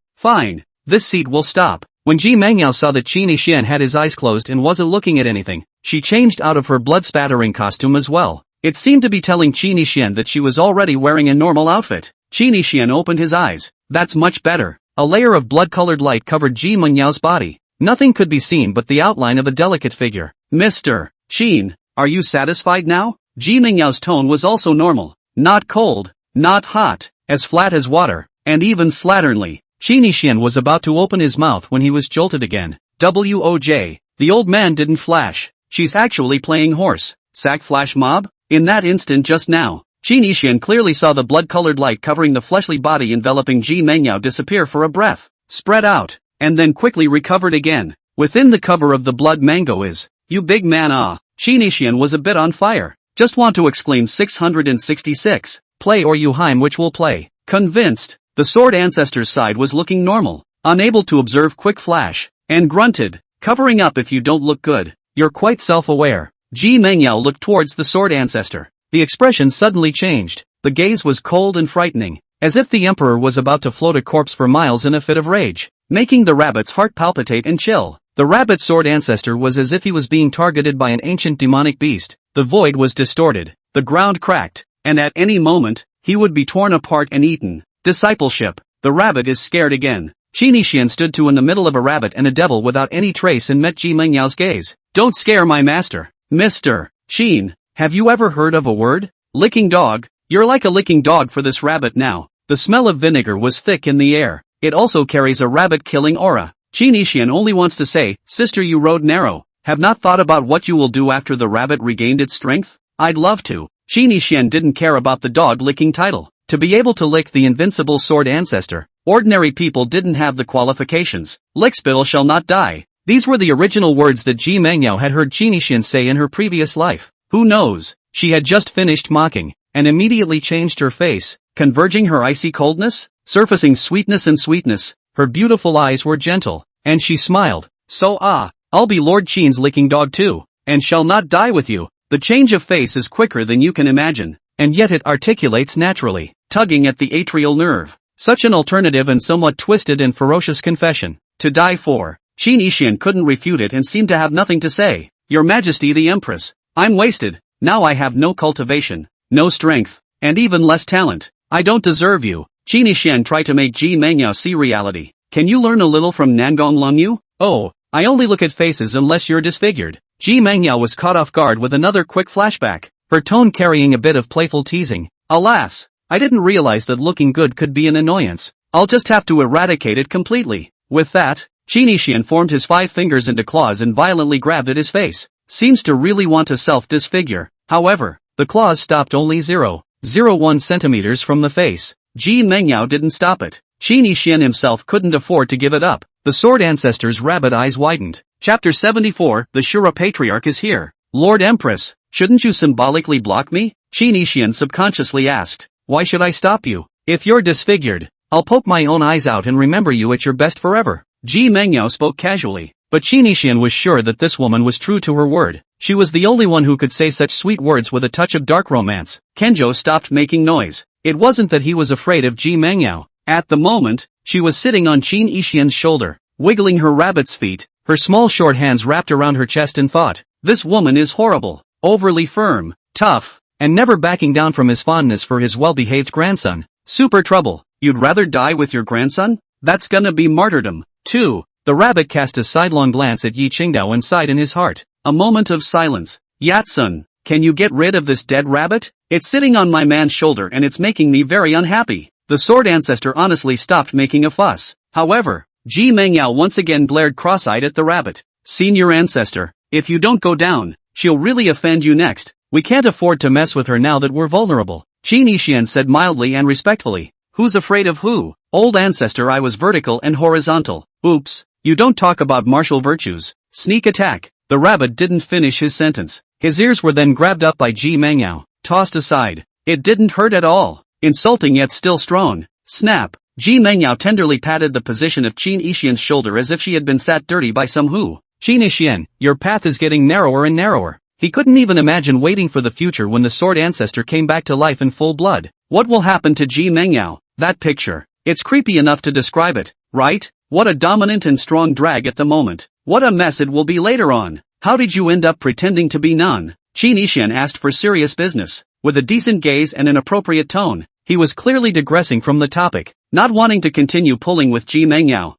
This seat will stop. When Ji Mengyao saw that Qin Yixian had his eyes closed and wasn't looking at anything, she changed out of her blood-spattering costume as well. It seemed to be telling Qin Yixian that she was already wearing a normal outfit. Qin Yixian opened his eyes. That's much better. A layer of blood-colored light covered Ji Mengyao's body. Nothing could be seen but the outline of a delicate figure. Mr. Qin, are you satisfied now? Ji Mengyao's tone was also normal. Not cold, not hot, as flat as water, and even slatternly. Qin Yixian was about to open his mouth when he was jolted again. Woj, the old man didn't flash. She's actually playing horse. Sack flash mob? In that instant just now, Qin Yixian clearly saw the blood-colored light covering the fleshly body enveloping Ji Mengyao disappear for a breath, spread out, and then quickly recovered again. Within the cover of the blood mango is, you big man Qin Yixian was a bit on fire. Just want to exclaim 666, play or you heim which will play. Convinced, the Sword Ancestor's side was looking normal, unable to observe quick flash, and grunted, covering up if you don't look good. You're quite self-aware. Ji Mengyao looked towards the Sword Ancestor. The expression suddenly changed. The gaze was cold and frightening, as if the Emperor was about to float a corpse for miles in a fit of rage, making the rabbit's heart palpitate and chill. The rabbit Sword Ancestor was as if he was being targeted by an ancient demonic beast. The void was distorted, the ground cracked, and at any moment, he would be torn apart and eaten. Discipleship. The rabbit is scared again. Qin Yixian stood in the middle of a rabbit and a devil without any trace and met Ji Mengyao's gaze. Don't scare my master. Mr. Qin, have you ever heard of a word? Licking dog? You're like a licking dog for this rabbit now. The smell of vinegar was thick in the air. It also carries a rabbit-killing aura. Qin Yixian only wants to say, sister, you rode narrow. Have not thought about what you will do after the rabbit regained its strength? I'd love to. Qin Yixian didn't care about the dog-licking title. To be able to lick the invincible Sword Ancestor, ordinary people didn't have the qualifications. Lickspittle shall not die. These were the original words that Ji Mengyao had heard Qin Yixian say in her previous life. Who knows? She had just finished mocking, and immediately changed her face, converging her icy coldness, surfacing sweetness and sweetness. Her beautiful eyes were gentle, and she smiled. So I'll be Lord Chin's licking dog too, and shall not die with you. The change of face is quicker than you can imagine, and yet it articulates naturally, tugging at the atrial nerve. Such an alternative and somewhat twisted and ferocious confession. To die for. Qin Yixian couldn't refute it and seemed to have nothing to say. Your Majesty the Empress, I'm wasted. Now I have no cultivation, no strength, and even less talent. I don't deserve you. Qin Yixian tried to make Ji Mengyao see reality. Can you learn a little from Nangong Longyu? Oh, I only look at faces unless you're disfigured. Ji Mengyao was caught off guard with another quick flashback, her tone carrying a bit of playful teasing. Alas, I didn't realize that looking good could be an annoyance. I'll just have to eradicate it completely. With that, Qin Yixian formed his 5 fingers into claws and violently grabbed at his face. Seems to really want to self-disfigure. However, the claws stopped only 0.01 centimeters from the face. Ji Mengyao didn't stop it. Qin Yixian himself couldn't afford to give it up. The Sword Ancestor's rabbit eyes widened. Chapter 74, the Shura Patriarch is here. Lord Empress, shouldn't you symbolically block me? Qin Yixian subconsciously asked. Why should I stop you? If you're disfigured, I'll poke my own eyes out and remember you at your best forever. Ji Mengyao spoke casually, but Qin Yixian was sure that this woman was true to her word. She was the only one who could say such sweet words with a touch of dark romance. Kenjo stopped making noise. It wasn't that he was afraid of Ji Mengyao. At the moment, she was sitting on Qin Yixian's shoulder, wiggling her rabbit's feet, her small short hands wrapped around her chest and thought, this woman is horrible, overly firm, tough, and never backing down from his fondness for his well-behaved grandson. Super trouble. You'd rather die with your grandson? That's gonna be martyrdom. 2. The rabbit cast a sidelong glance at Yi Qingdao and sighed in his heart. A moment of silence. Yatsun, can you get rid of this dead rabbit? It's sitting on my man's shoulder and it's making me very unhappy. The Sword Ancestor honestly stopped making a fuss. However, Ji Mengyao once again glared cross-eyed at the rabbit. Senior Ancestor, if you don't go down, she'll really offend you next. We can't afford to mess with her now that we're vulnerable. Qin Yixian said mildly and respectfully. Who's afraid of who? Old Ancestor, I was vertical and horizontal. Oops, you don't talk about martial virtues. Sneak attack. The rabbit didn't finish his sentence. His ears were then grabbed up by Ji Mengyao, tossed aside. It didn't hurt at all. Insulting yet still strong. Snap. Ji Mengyao tenderly patted the position of Qin Yixian's shoulder as if she had been sat dirty by some who. Qin Yixian, your path is getting narrower and narrower. He couldn't even imagine waiting for the future when the Sword Ancestor came back to life in full blood. What will happen to Ji Mengyao? That picture. It's creepy enough to describe it, right? What a dominant and strong drag at the moment. What a mess it will be later on. How did you end up pretending to be none? Qin Yixian asked for serious business. With a decent gaze and an appropriate tone, he was clearly digressing from the topic, not wanting to continue pulling with Ji Mengyao.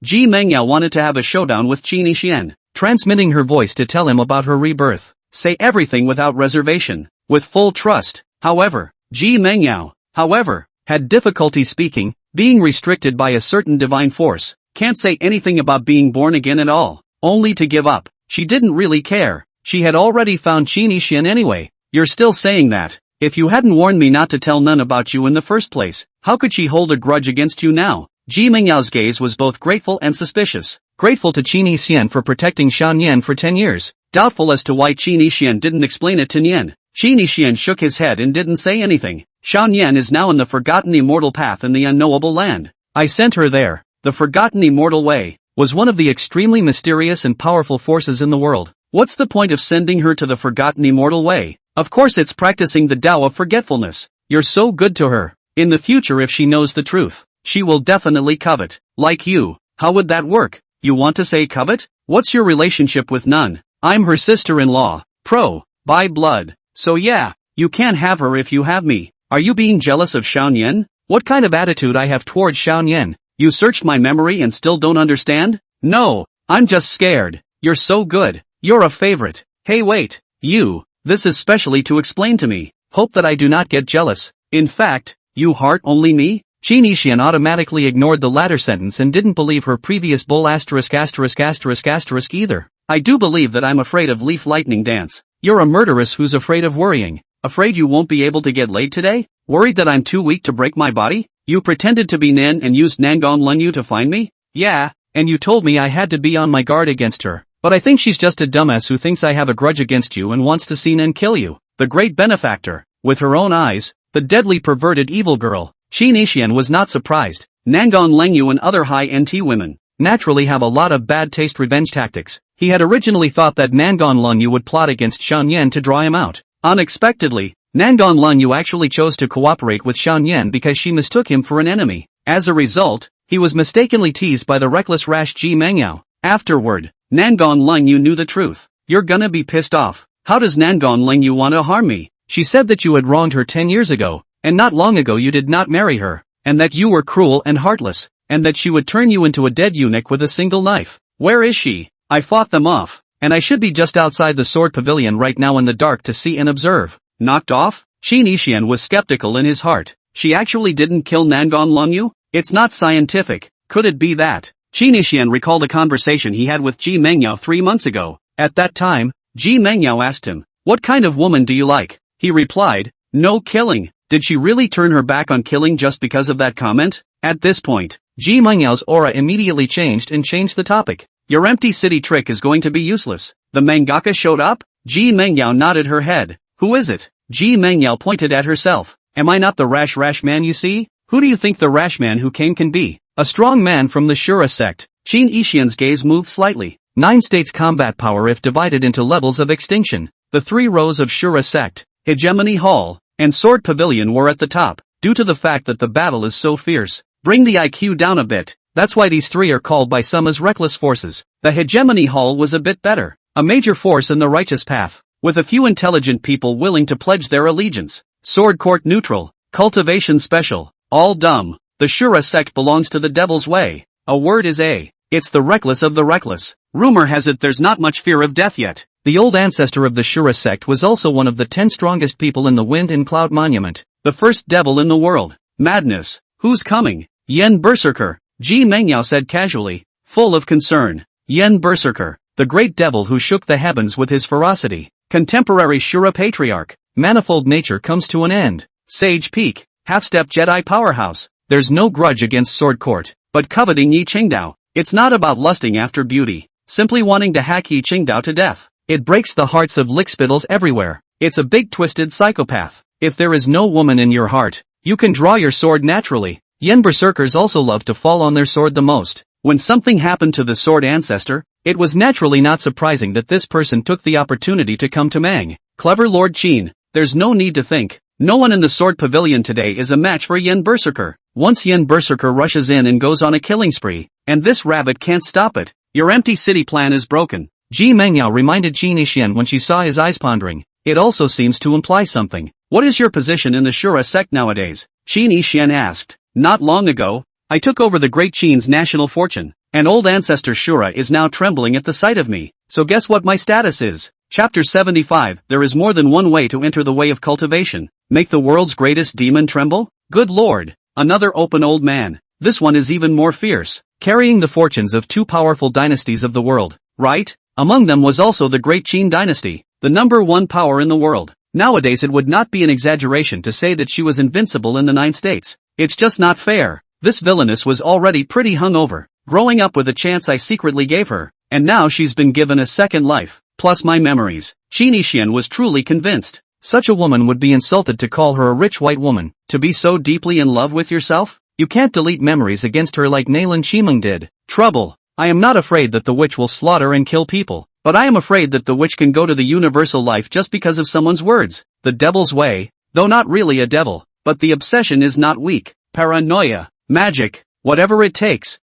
Ji Mengyao wanted to have a showdown with Qin Yixian, transmitting her voice to tell him about her rebirth. Say everything without reservation, with full trust. However, Ji Mengyao, had difficulty speaking, being restricted by a certain divine force. Can't say anything about being born again at all, only to give up. She didn't really care. She had already found Qin Yixian anyway. You're still saying that? If you hadn't warned me not to tell none about you in the first place, how could she hold a grudge against you now? Ji Mengyao's gaze was both grateful and suspicious. Grateful to Qin Yixian for protecting Shan Yan for 10 years. Doubtful as to why Qin Yixian didn't explain it to Nian. Qin Yixian shook his head and didn't say anything. Shan Yan is now in the forgotten immortal path in the unknowable land. I sent her there. The forgotten immortal way was one of the extremely mysterious and powerful forces in the world. What's the point of sending her to the forgotten immortal way? Of course it's practicing the Tao of forgetfulness. You're so good to her. In the future, if she knows the truth, she will definitely covet. Like you. How would that work? You want to say covet? What's your relationship with Nun? I'm her sister-in-law. By blood. So yeah, you can't have her if you have me. Are you being jealous of Xiao Yan? What kind of attitude I have towards Xiao Yan? You searched my memory and still don't understand? No, I'm just scared. You're so good. You're a favorite. Hey wait, you. This is specially to explain to me. Hope that I do not get jealous. In fact, you heart only me? Qin Yixian automatically ignored the latter sentence and didn't believe her previous bull **** either. I do believe that I'm afraid of leaf lightning dance. You're a murderess who's afraid of worrying. Afraid you won't be able to get laid today? Worried that I'm too weak to break my body? You pretended to be Nin and used Nangong Lenyu to find me? Yeah, and you told me I had to be on my guard against her. But I think she's just a dumbass who thinks I have a grudge against you and wants to see and kill you. The great benefactor. With her own eyes, the deadly perverted evil girl. Qin Yixian was not surprised. Nangon Lengyu and other high-NT women naturally have a lot of bad taste revenge tactics. He had originally thought that Nangon Lengyu would plot against Shan Yan to draw him out. Unexpectedly, Nangon Lengyu actually chose to cooperate with Shan Yan because she mistook him for an enemy. As a result, he was mistakenly teased by the reckless rash Ji Mengyao. Afterward, Nangon Lengyu knew the truth. You're gonna be pissed off. How does Nangon Lengyu want to harm me? She said that you had wronged her 10 years ago, and not long ago you did not marry her, and that you were cruel and heartless, and that she would turn you into a dead eunuch with a single knife. Where is she? I fought them off, and I should be just outside the sword pavilion right now in the dark to see and observe. Knocked off? Qin Yixian was skeptical in his heart. She actually didn't kill Nangon Lengyu? It's not scientific. Could it be that? Qin Yixian recalled a conversation he had with Ji Mengyao 3 months ago. At that time, Ji Mengyao asked him, "What kind of woman do you like?" He replied, "No killing." Did she really turn her back on killing just because of that comment? At this point, Ji Mengyao's aura immediately changed and changed the topic. Your empty city trick is going to be useless. The mangaka showed up? Ji Mengyao nodded her head. Who is it? Ji Mengyao pointed at herself. Am I not the rash man you see? Who do you think the rash man who came can be? A strong man from the Shura sect. Qin Yixian's gaze moved slightly. 9 states combat power if divided into levels of extinction. The 3 rows of Shura sect, Hegemony Hall, and Sword Pavilion were at the top, due to the fact that the battle is so fierce. Bring the IQ down a bit. That's why these 3 are called by some as reckless forces. The Hegemony Hall was a bit better. A major force in the righteous path, with a few intelligent people willing to pledge their allegiance. Sword Court neutral, cultivation special, all dumb. The Shura sect belongs to the devil's way. A word is a. It's the reckless of the reckless. Rumor has it there's not much fear of death yet. The old ancestor of the Shura sect was also one of the 10 strongest people in the Wind and Cloud Monument. The first devil in the world. Madness. Who's coming? Yen Berserker. Ji Mengyao said casually, full of concern. Yen Berserker. The great devil who shook the heavens with his ferocity. Contemporary Shura patriarch. Manifold nature comes to an end. Sage Peak. Half-step Jedi powerhouse. There's no grudge against Sword Court, but coveting Yi Qingdao. It's not about lusting after beauty, simply wanting to hack Yi Qingdao to death. It breaks the hearts of lickspittles everywhere. It's a big twisted psychopath. If there is no woman in your heart, you can draw your sword naturally. Yen Berserkers also love to fall on their sword the most. When something happened to the Sword Ancestor, it was naturally not surprising that this person took the opportunity to come to Mang. Clever Lord Qin, there's no need to think. No one in the Sword Pavilion today is a match for Yen Berserker. Once Yen Berserker rushes in and goes on a killing spree, and this rabbit can't stop it, your empty city plan is broken. Ji Mengyao reminded Qin Yixian when she saw his eyes pondering. It also seems to imply something. What is your position in the Shura sect nowadays? Qin Yixian asked. Not long ago, I took over the great Qin's national fortune, and old ancestor Shura is now trembling at the sight of me. So guess what my status is? Chapter 75. There is more than one way to enter the way of cultivation. Make the world's greatest demon tremble? Good lord. Another open old man. This one is even more fierce, carrying the fortunes of 2 powerful dynasties of the world, right? Among them was also the great Qin dynasty, the number 1 power in the world. Nowadays it would not be an exaggeration to say that she was invincible in the 9 states. It's just not fair. This villainess was already pretty hungover, growing up with a chance I secretly gave her, and now she's been given a second life, plus my memories. Qin Yixian was truly convinced. Such a woman would be insulted to call her a rich white woman. To be so deeply in love with yourself? You can't delete memories against her like Naylan Shimeng did. Trouble. I am not afraid that the witch will slaughter and kill people, but I am afraid that the witch can go to the universal life just because of someone's words. The devil's way, though not really a devil, but the obsession is not weak. Paranoia, magic, whatever it takes,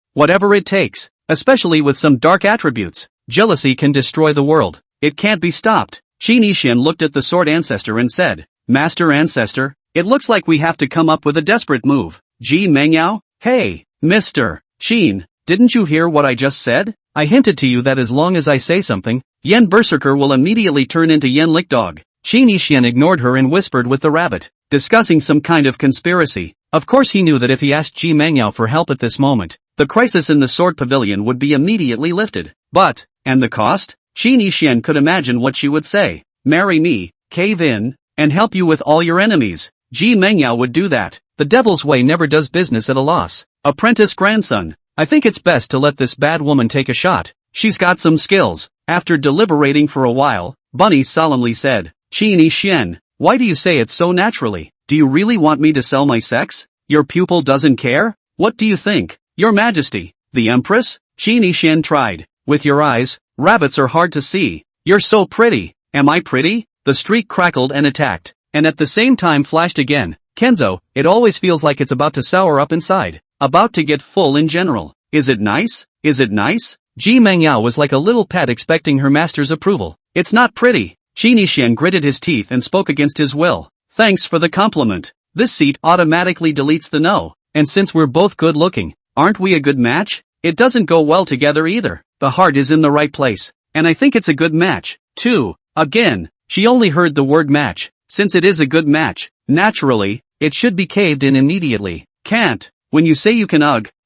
especially with some dark attributes. Jealousy can destroy the world. It can't be stopped. Qin Yixian looked at the Sword Ancestor and said, Master Ancestor, it looks like we have to come up with a desperate move. Ji Mengyao? Hey, Mr. Qin, didn't you hear what I just said? I hinted to you that as long as I say something, Yen Berserker will immediately turn into Yen Lickdog. Qin Yixian ignored her and whispered with the rabbit, discussing some kind of conspiracy. Of course he knew that if he asked Ji Mengyao for help at this moment, the crisis in the Sword Pavilion would be immediately lifted. But, and the cost? Qin Yixian could imagine what she would say. Marry me, cave in, and help you with all your enemies. Ji Mengyao would do that. The devil's way never does business at a loss. Apprentice grandson. I think it's best to let this bad woman take a shot. She's got some skills. After deliberating for a while, Bunny solemnly said, Qini Xian, why do you say it so naturally? Do you really want me to sell my sex? Your pupil doesn't care? What do you think, Your Majesty? The Empress? Qini Xian tried. With your eyes, rabbits are hard to see. You're so pretty. Am I pretty? The streak crackled and attacked, and at the same time flashed again. Kenzo, it always feels like it's about to sour up inside. About to get full in general. Is it nice? Is it nice? Ji Mengyao was like a little pet expecting her master's approval. It's not pretty. Qini Xian gritted his teeth and spoke against his will. Thanks for the compliment. This seat automatically deletes the no. And since we're both good looking, aren't we a good match? It doesn't go well together either. The heart is in the right place. And I think it's a good match, too. Again, she only heard the word match. Since it is a good match, naturally, it should be caved in immediately. Can't. When you say you can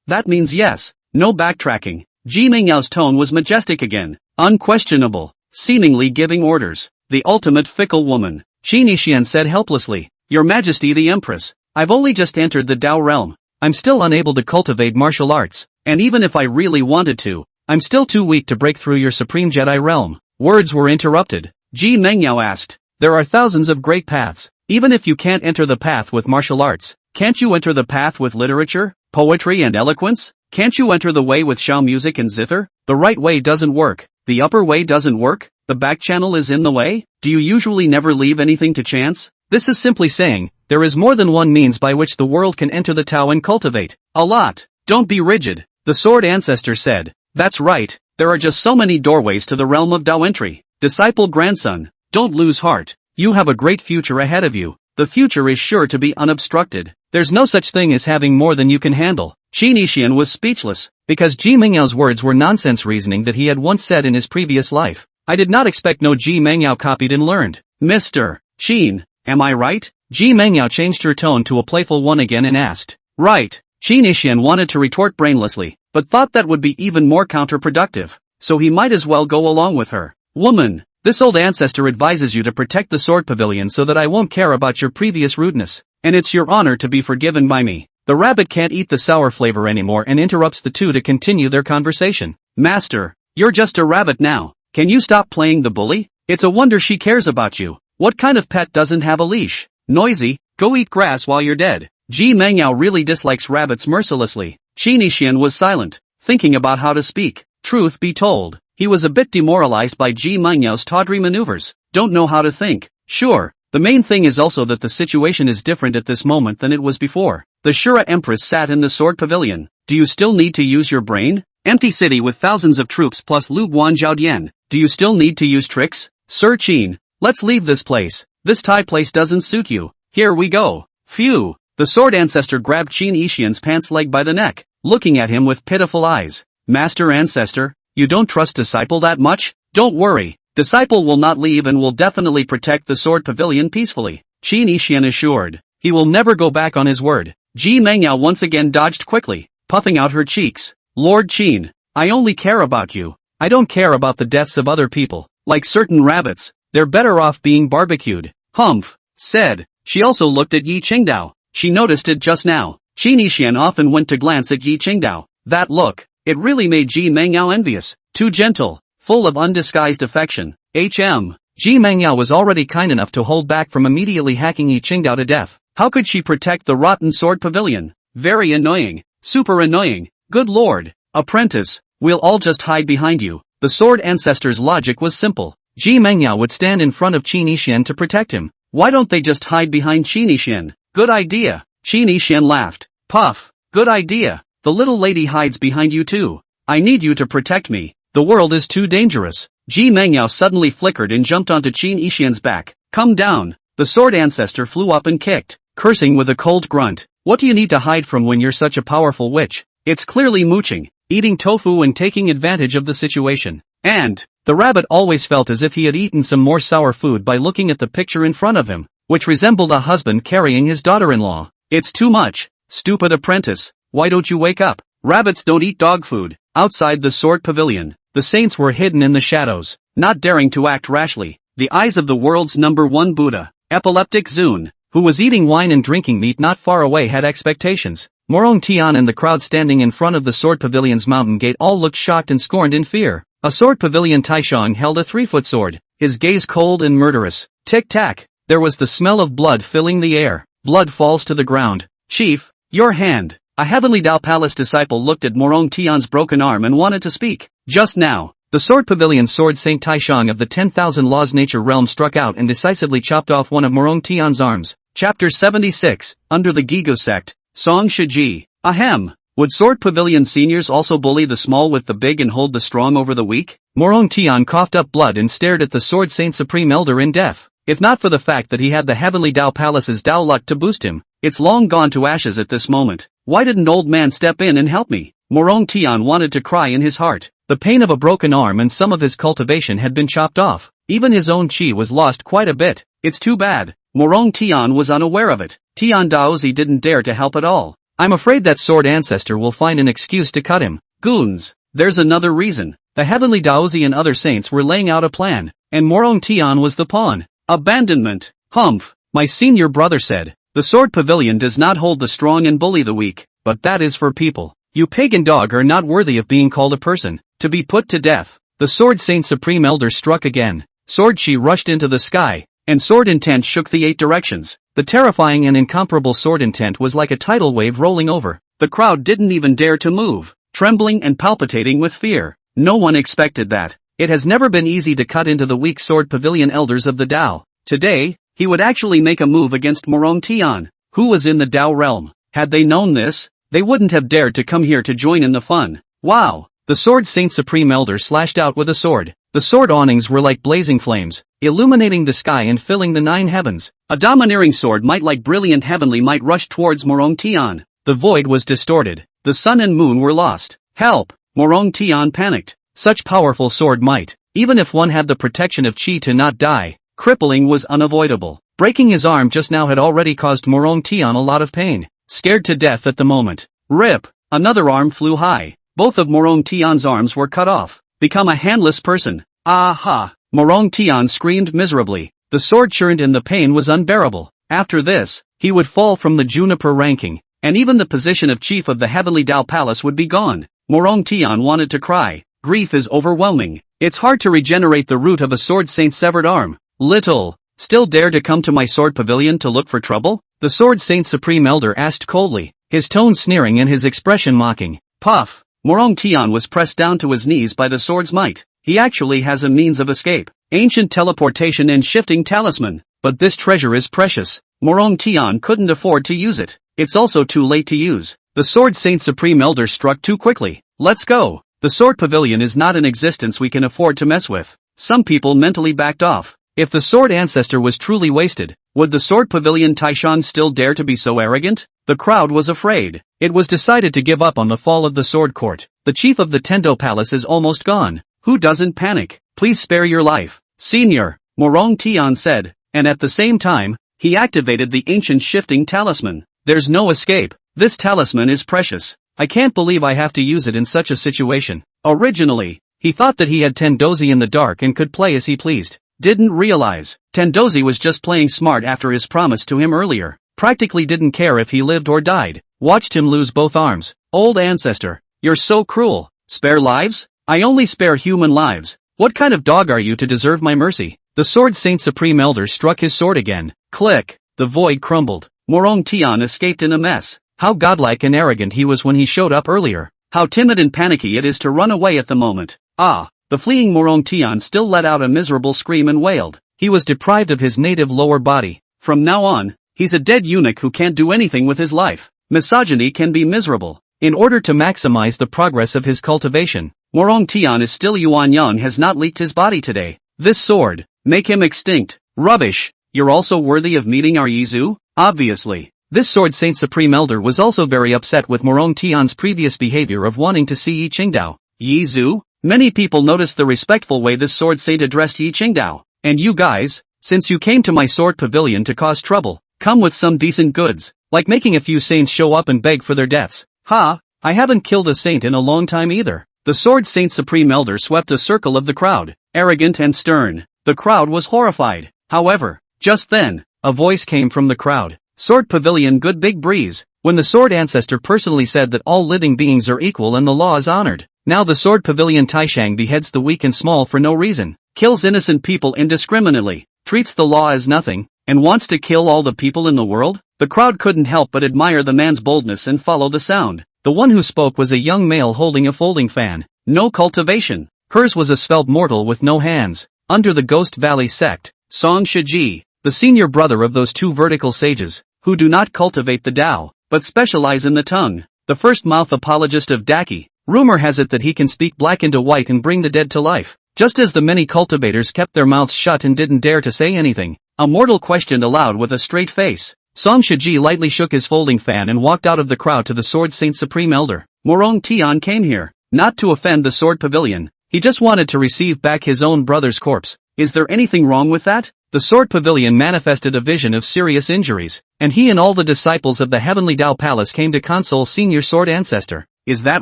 that means yes. No backtracking. Ji Mingyao's tone was majestic again. Unquestionable. Seemingly giving orders. The ultimate fickle woman. Qini Xian said helplessly. Your Majesty the Empress, I've only just entered the Dao realm. I'm still unable to cultivate martial arts, and even if I really wanted to, I'm still too weak to break through your supreme Jedi realm. Words were interrupted. Ji Mengyao asked. There are thousands of great paths. Even if you can't enter the path with martial arts, can't you enter the path with literature, poetry and eloquence? Can't you enter the way with Shao music and zither? The right way doesn't work. The upper way doesn't work. The back channel is in the way. Do you usually never leave anything to chance? This is simply saying, there is more than one means by which the world can enter the Tao and cultivate. A lot. Don't be rigid. The Sword Ancestor said. That's right. There are just so many doorways to the realm of Dao entry. Disciple grandson, don't lose heart. You have a great future ahead of you. The future is sure to be unobstructed. There's no such thing as having more than you can handle. Qini Xian was speechless, because Ji Mengyao's words were nonsense reasoning that he had once said in his previous life. I did not expect no Ji Mengyao copied and learned. Mr. Qin, am I right? Ji Mengyao changed her tone to a playful one again and asked. Right. Qini Xian wanted to retort brainlessly, but thought that would be even more counterproductive, so he might as well go along with her. Woman, this old ancestor advises you to protect the sword pavilion so that I won't care about your previous rudeness, and it's your honor to be forgiven by me. The rabbit can't eat the sour flavor anymore and interrupts the two to continue their conversation. Master, you're just a rabbit now. Can you stop playing the bully? It's a wonder she cares about you. What kind of pet doesn't have a leash? Noisy, go eat grass while you're dead. Ji Mengyao really dislikes rabbits mercilessly. Qini Xian was silent, thinking about how to speak. Truth be told, he was a bit demoralized by Ji Mengyao's tawdry maneuvers. Don't know how to think. Sure, the main thing is also that the situation is different at this moment than it was before. The Shura Empress sat in the sword pavilion. Do you still need to use your brain? Empty city with thousands of troops plus Lu Guan Zhaodian. Do you still need to use tricks? Sir Qin, let's leave this place. This Thai place doesn't suit you. Here we go. Phew. The Sword Ancestor grabbed Qin Xian's pants leg by the neck, looking at him with pitiful eyes. Master Ancestor, you don't trust Disciple that much? Don't worry. Disciple will not leave and will definitely protect the sword pavilion peacefully. Qin Xian assured. He will never go back on his word. Ji Mengyao once again dodged quickly, puffing out her cheeks. Lord Qin, I only care about you. I don't care about the deaths of other people. Like certain rabbits, they're better off being barbecued. Humph, said. She also looked at Yi Qingdao. She noticed it just now. Qin Xian often went to glance at Yi Qingdao. That look, it really made Ji Mengyao envious. Too gentle, full of undisguised affection. Ji Mengyao was already kind enough to hold back from immediately hacking Yi Qingdao to death. How could she protect the rotten sword pavilion? Very annoying. Super annoying. Good lord. Apprentice, we'll all just hide behind you. The Sword Ancestor's logic was simple. Ji Mengyao would stand in front of Qin Xian to protect him. Why don't they just hide behind Qin Xian? Good idea. Qin Xian laughed. Puff. Good idea. The little lady hides behind you too. I need you to protect me. The world is too dangerous. Ji Mengyao suddenly flickered and jumped onto Qin Xian's back. Come down. The Sword Ancestor flew up and kicked, cursing with a cold grunt. What do you need to hide from when you're such a powerful witch? It's clearly mooching, eating tofu and taking advantage of the situation. And, the rabbit always felt as if he had eaten some more sour food by looking at the picture in front of him, which resembled a husband carrying his daughter-in-law. It's too much. Stupid apprentice. Why don't you wake up? Rabbits don't eat dog food. Outside the sword pavilion, the saints were hidden in the shadows, not daring to act rashly. The eyes of the world's #1 Buddha, epileptic Zun, who was eating wine and drinking meat not far away, had expectations. Morong Tian and the crowd standing in front of the sword pavilion's mountain gate all looked shocked and scorned in fear. A sword pavilion Taishang held a 3-foot sword, his gaze cold and murderous. Tick-tack. There was the smell of blood filling the air. Blood falls to the ground. Chief, your hand. A Heavenly Tao Palace disciple looked at Morong Tian's broken arm and wanted to speak. Just now, the sword pavilion sword Saint Taishang of the 10,000 Laws Nature realm struck out and decisively chopped off one of Morong Tian's arms. Chapter 76, Under the Gigo Sect, Song Shiji. Ahem. Would sword pavilion seniors also bully the small with the big and hold the strong over the weak? Morong Tian coughed up blood and stared at the sword Saint Supreme Elder in death. If not for the fact that he had the Heavenly Tao Palace's Tao luck to boost him, it's long gone to ashes at this moment. Why didn't old man step in and help me? Morong Tian wanted to cry in his heart. The pain of a broken arm and some of his cultivation had been chopped off. Even his own chi was lost quite a bit. It's too bad. Morong Tian was unaware of it. Tian Daozi didn't dare to help at all. I'm afraid that Sword Ancestor will find an excuse to cut him. Goons. There's another reason. The Heavenly Daozi and other saints were laying out a plan, and Morong Tian was the pawn. Abandonment. Humph. My senior brother said. The sword pavilion does not hold the strong and bully the weak, but that is for people. You pagan dog are not worthy of being called a person, to be put to death. The sword Saint Supreme Elder struck again. Sword chi rushed into the sky, and sword intent shook the 8 directions. The terrifying and incomparable sword intent was like a tidal wave rolling over. The crowd didn't even dare to move, trembling and palpitating with fear. No one expected that. It has never been easy to cut into the weak sword pavilion elders of the Tao. Today, he would actually make a move against Morong Tian, who was in the Tao realm. Had they known this, they wouldn't have dared to come here to join in the fun. Wow! The sword Saint Supreme Elder slashed out with a sword. The sword awnings were like blazing flames, illuminating the sky and filling the 9 heavens. A domineering sword might like brilliant heavenly might rush towards Morong Tian. The void was distorted. The sun and moon were lost. Help! Morong Tian panicked. Such powerful sword might, even if one had the protection of chi to not die, crippling was unavoidable. Breaking his arm just now had already caused Morong Tian a lot of pain. Scared to death at the moment. Rip! Another arm flew high. Both of Morong Tian's arms were cut off. Become a handless person. Aha! Morong Tian screamed miserably. The sword churned and the pain was unbearable. After this, he would fall from the Juniper ranking, and even the position of chief of the Heavenly Tao Palace would be gone. Morong Tian wanted to cry. Grief is overwhelming. It's hard to regenerate the root of a sword saint's severed arm. Little, still dare to come to my sword pavilion to look for trouble? The sword saint Supreme Elder asked coldly, his tone sneering and his expression mocking. Puff! Morong Tian was pressed down to his knees by the sword's might. He actually has a means of escape. Ancient teleportation and shifting talisman. But this treasure is precious. Morong Tian couldn't afford to use it. It's also too late to use. The sword saint Supreme Elder struck too quickly. Let's go. The sword pavilion is not an existence we can afford to mess with. Some people mentally backed off. If the sword ancestor was truly wasted, would the sword pavilion Taishan still dare to be so arrogant? The crowd was afraid. It was decided to give up on the fall of the sword court. The chief of the Tendo Palace is almost gone. Who doesn't panic? Please spare your life. Senior, Morong Tian said, and at the same time, he activated the ancient shifting talisman. There's no escape. This talisman is precious. I can't believe I have to use it in such a situation. Originally, he thought that he had Tendozi in the dark and could play as he pleased. Didn't realize, Tendozi was just playing smart after his promise to him earlier. Practically didn't care if he lived or died. Watched him lose both arms. Old ancestor, you're so cruel. Spare lives? I only spare human lives. What kind of dog are you to deserve my mercy? The sword saint Supreme Elder struck his sword again. Click. The void crumbled. Morong Tian escaped in a mess. How godlike and arrogant he was when he showed up earlier. How timid and panicky it is to run away at the moment. Ah, the fleeing Morong Tian still let out a miserable scream and wailed. He was deprived of his native lower body. From now on, he's a dead eunuch who can't do anything with his life. Misogyny can be miserable. In order to maximize the progress of his cultivation, Morong Tian is still Yuan Yang has not leaked his body today. This sword, make him extinct. Rubbish. You're also worthy of meeting our Yizu? Obviously. This sword saint Supreme Elder was also very upset with Morong Tian's previous behavior of wanting to see Yi Qingdao. Yizu? Many people noticed the respectful way this sword saint addressed Yi Qingdao. And you guys, since you came to my sword pavilion to cause trouble, come with some decent goods, like making a few saints show up and beg for their deaths. Ha, I haven't killed a saint in a long time either. The sword saint Supreme Elder swept a circle of the crowd, arrogant and stern. The crowd was horrified. However, just then, a voice came from the crowd. Sword Pavilion good big breeze, when the Sword Ancestor personally said that all living beings are equal and the law is honored. Now the Sword Pavilion Taishang beheads the weak and small for no reason, Kills innocent people indiscriminately, treats the law as nothing, and wants to kill all the people in the world? The crowd couldn't help but admire the man's boldness and follow the sound. The one who spoke was a young male holding a folding fan. No cultivation. Hers was a svelte mortal with no hands. Under the Ghost Valley sect, Song Shiji, the senior brother of those two vertical sages, who do not cultivate the Tao, but specialize in the tongue. The first mouth apologist of Daki. Rumor has it that he can speak black into white and bring the dead to life. Just as the many cultivators kept their mouths shut and didn't dare to say anything, a mortal questioned aloud with a straight face. Song Shiji lightly shook his folding fan and walked out of the crowd to the Sword Saint Supreme Elder. Morong Tian came here, not to offend the Sword Pavilion. He just wanted to receive back his own brother's corpse. Is there anything wrong with that? The Sword Pavilion manifested a vision of serious injuries, and he and all the disciples of the Heavenly Tao Palace came to console Senior Sword Ancestor. Is that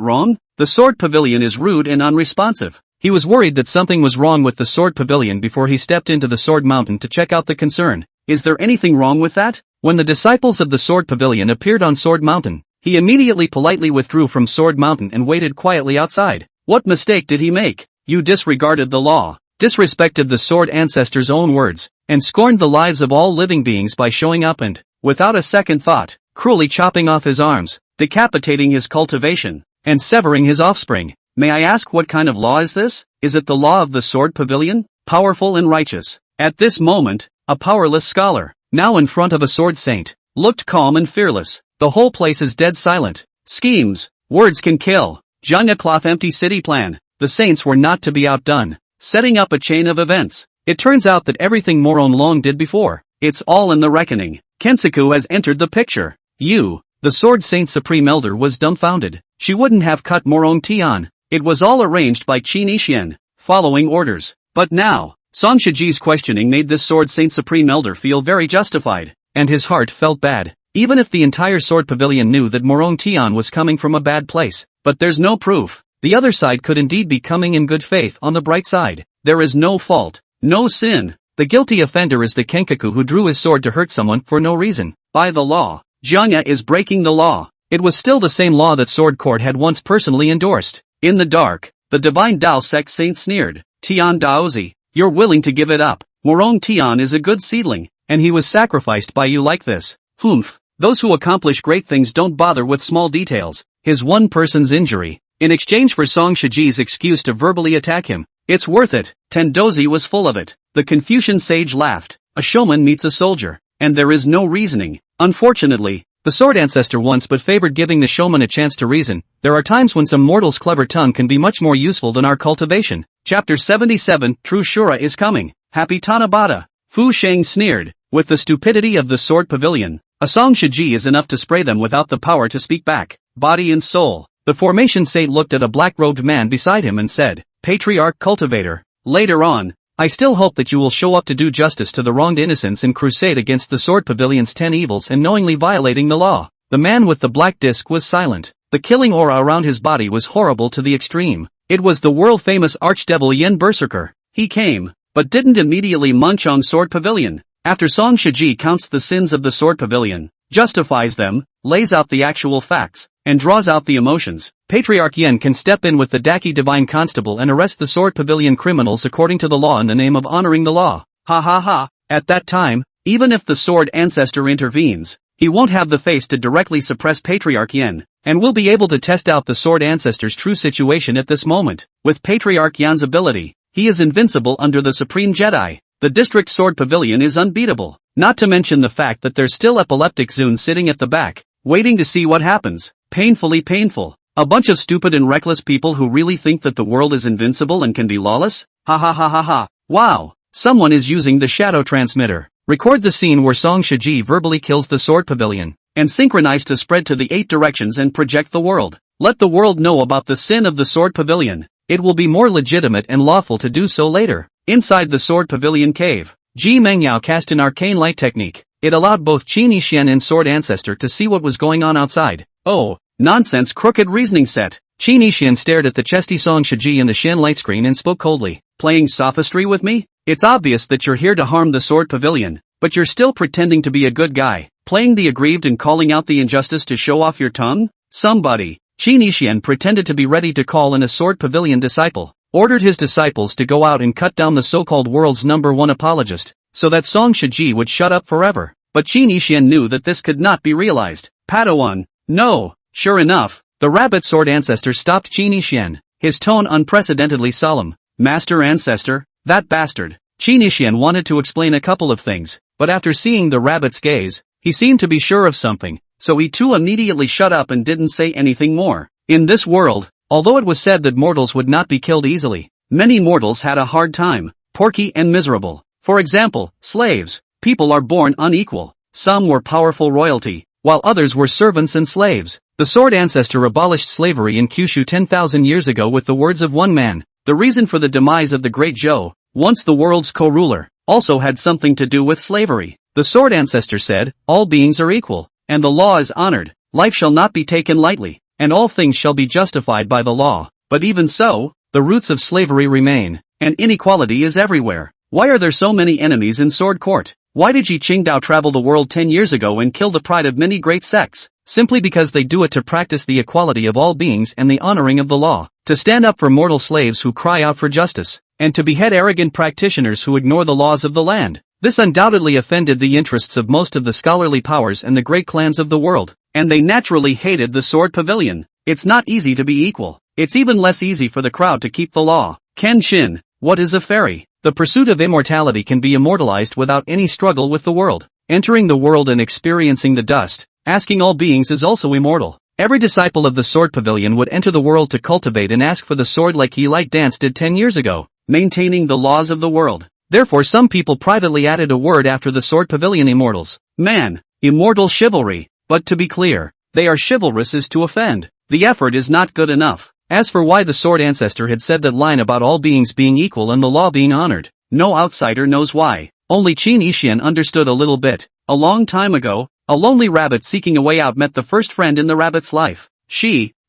wrong? The Sword Pavilion is rude and unresponsive. He was worried that something was wrong with the Sword Pavilion before he stepped into the Sword Mountain to check out the concern. Is there anything wrong with that? When the disciples of the Sword Pavilion appeared on Sword Mountain, he immediately politely withdrew from Sword Mountain and waited quietly outside. What mistake did he make? You disregarded the law, disrespected the Sword Ancestor's own words, and scorned the lives of all living beings by showing up and, without a second thought, cruelly chopping off his arms, decapitating his cultivation, and severing his offspring. May I ask what kind of law is this? Is it the law of the Sword Pavilion? Powerful and righteous. At this moment, a powerless scholar, now in front of a sword saint, looked calm and fearless. The whole place is dead silent. Schemes, words can kill. Janya cloth empty city plan. The saints were not to be outdone, setting up a chain of events. It turns out that everything Moron Long did before, it's all in the reckoning. Kensaku has entered the picture. The Sword Saint Supreme Elder was dumbfounded. She wouldn't have cut Morong Tian. It was all arranged by Qi Nishian, following orders. But now, Song Shiji's questioning made this Sword Saint Supreme Elder feel very justified. And his heart felt bad. Even if the entire Sword Pavilion knew that Morong Tian was coming from a bad place. But there's no proof. The other side could indeed be coming in good faith on the bright side. There is no fault, no sin. The guilty offender is the Kenkaku who drew his sword to hurt someone for no reason. By the law, Janya is breaking the law. It was still the same law that Sword Court had once personally endorsed. In the dark, the divine Dao sect saint sneered. Tian Daozi, you're willing to give it up. Morong Tian is a good seedling, and he was sacrificed by you like this. Humph, those who accomplish great things don't bother with small details. His one person's injury, in exchange for Song Shiji's excuse to verbally attack him. It's worth it. Tendozi was full of it. The Confucian sage laughed. A showman meets a soldier, and there is no reasoning. Unfortunately, the Sword Ancestor once but favored giving the showman a chance to reason. There are times when some mortal's clever tongue can be much more useful than our cultivation. Chapter 77, True Shura is coming. Happy Tanabata. Fu Sheng sneered. With the stupidity of the Sword Pavilion, a Song Shiji is enough to spray them without the power to speak back. Body and soul. The formation saint looked at a black-robed man beside him and said, Patriarch Cultivator, later on, I still hope that you will show up to do justice to the wronged innocents in crusade against the Sword Pavilion's 10 evils and knowingly violating the law. The man with the black disc was silent. The killing aura around his body was horrible to the extreme. It was the world-famous archdevil Yen Berserker. He came, but didn't immediately munch on Sword Pavilion. After Song Shiji counts the sins of the Sword Pavilion, justifies them, lays out the actual facts, and draws out the emotions, Patriarch Yen can step in with the Daki Divine Constable and arrest the Sword Pavilion criminals according to the law in the name of honoring the law. Ha ha ha. At that time, even if the Sword Ancestor intervenes, he won't have the face to directly suppress Patriarch Yen, and will be able to test out the Sword Ancestor's true situation at this moment. With Patriarch Yan's ability, he is invincible under the Supreme Jedi. The District Sword Pavilion is unbeatable, not to mention the fact that there's still epileptic Zun sitting at the back, waiting to see what happens. Painfully painful. A bunch of stupid and reckless people who really think that the world is invincible and can be lawless? Ha ha ha ha ha. Wow, someone is using the shadow transmitter. Record the scene where Song Shiji verbally kills the Sword Pavilion, and synchronize to spread to the 8 directions and project the world. Let the world know about the sin of the Sword Pavilion. It will be more legitimate and lawful to do so later. Inside the Sword Pavilion cave, Ji Mengyao cast an arcane light technique. It allowed both Qi Nishian and Sword Ancestor to see what was going on outside. Oh, nonsense crooked reasoning set. Qi Nishian stared at the chesty Song Shiji in the Shen light screen and spoke coldly. Playing sophistry with me? It's obvious that you're here to harm the Sword Pavilion, but you're still pretending to be a good guy, playing the aggrieved and calling out the injustice to show off your tongue? Somebody, Qin Yixian pretended to be ready to call in a sword pavilion disciple, ordered his disciples to go out and cut down the so-called world's #1 apologist, so that Song Shiji would shut up forever. But Qin Yixian knew that this could not be realized. Padawan, no. Sure enough, the rabbit sword ancestor stopped Qin Yixian, his tone unprecedentedly solemn. Master Ancestor, that bastard. Qin Yixian wanted to explain a couple of things, but after seeing the rabbit's gaze, he seemed to be sure of something, so he too immediately shut up and didn't say anything more. In this world, although it was said that mortals would not be killed easily, many mortals had a hard time, porky and miserable. For example, slaves. People are born unequal. Some were powerful royalty, while others were servants and slaves. The sword ancestor abolished slavery in Kyushu 10,000 years ago with the words of one man. The reason for the demise of the great Zhou, once the world's co-ruler, also had something to do with slavery. The sword ancestor said, all beings are equal, and the law is honored. Life shall not be taken lightly, and all things shall be justified by the law. But even so, the roots of slavery remain, and inequality is everywhere. Why are there so many enemies in Sword Court? Why did Yi Qingdao travel the world 10 years ago and kill the pride of many great sects? Simply because they do it to practice the equality of all beings and the honoring of the law, to stand up for mortal slaves who cry out for justice, and to behead arrogant practitioners who ignore the laws of the land. This undoubtedly offended the interests of most of the scholarly powers and the great clans of the world, and they naturally hated the Sword Pavilion. It's not easy to be equal. It's even less easy for the crowd to keep the law. Kenshin, what is a fairy? The pursuit of immortality can be immortalized without any struggle with the world. Entering the world and experiencing the dust, asking all beings is also immortal. Every disciple of the Sword Pavilion would enter the world to cultivate and ask for the sword like Yi Light Dance did 10 years ago, maintaining the laws of the world. Therefore some people privately added a word after the Sword Pavilion immortals. Man, immortal chivalry. But to be clear, they are chivalrous is to offend. The effort is not good enough. As for why the sword ancestor had said that line about all beings being equal and the law being honored, no outsider knows why. Only Qin Yixian understood a little bit. A long time ago, a lonely rabbit seeking a way out met the first friend in the rabbit's life.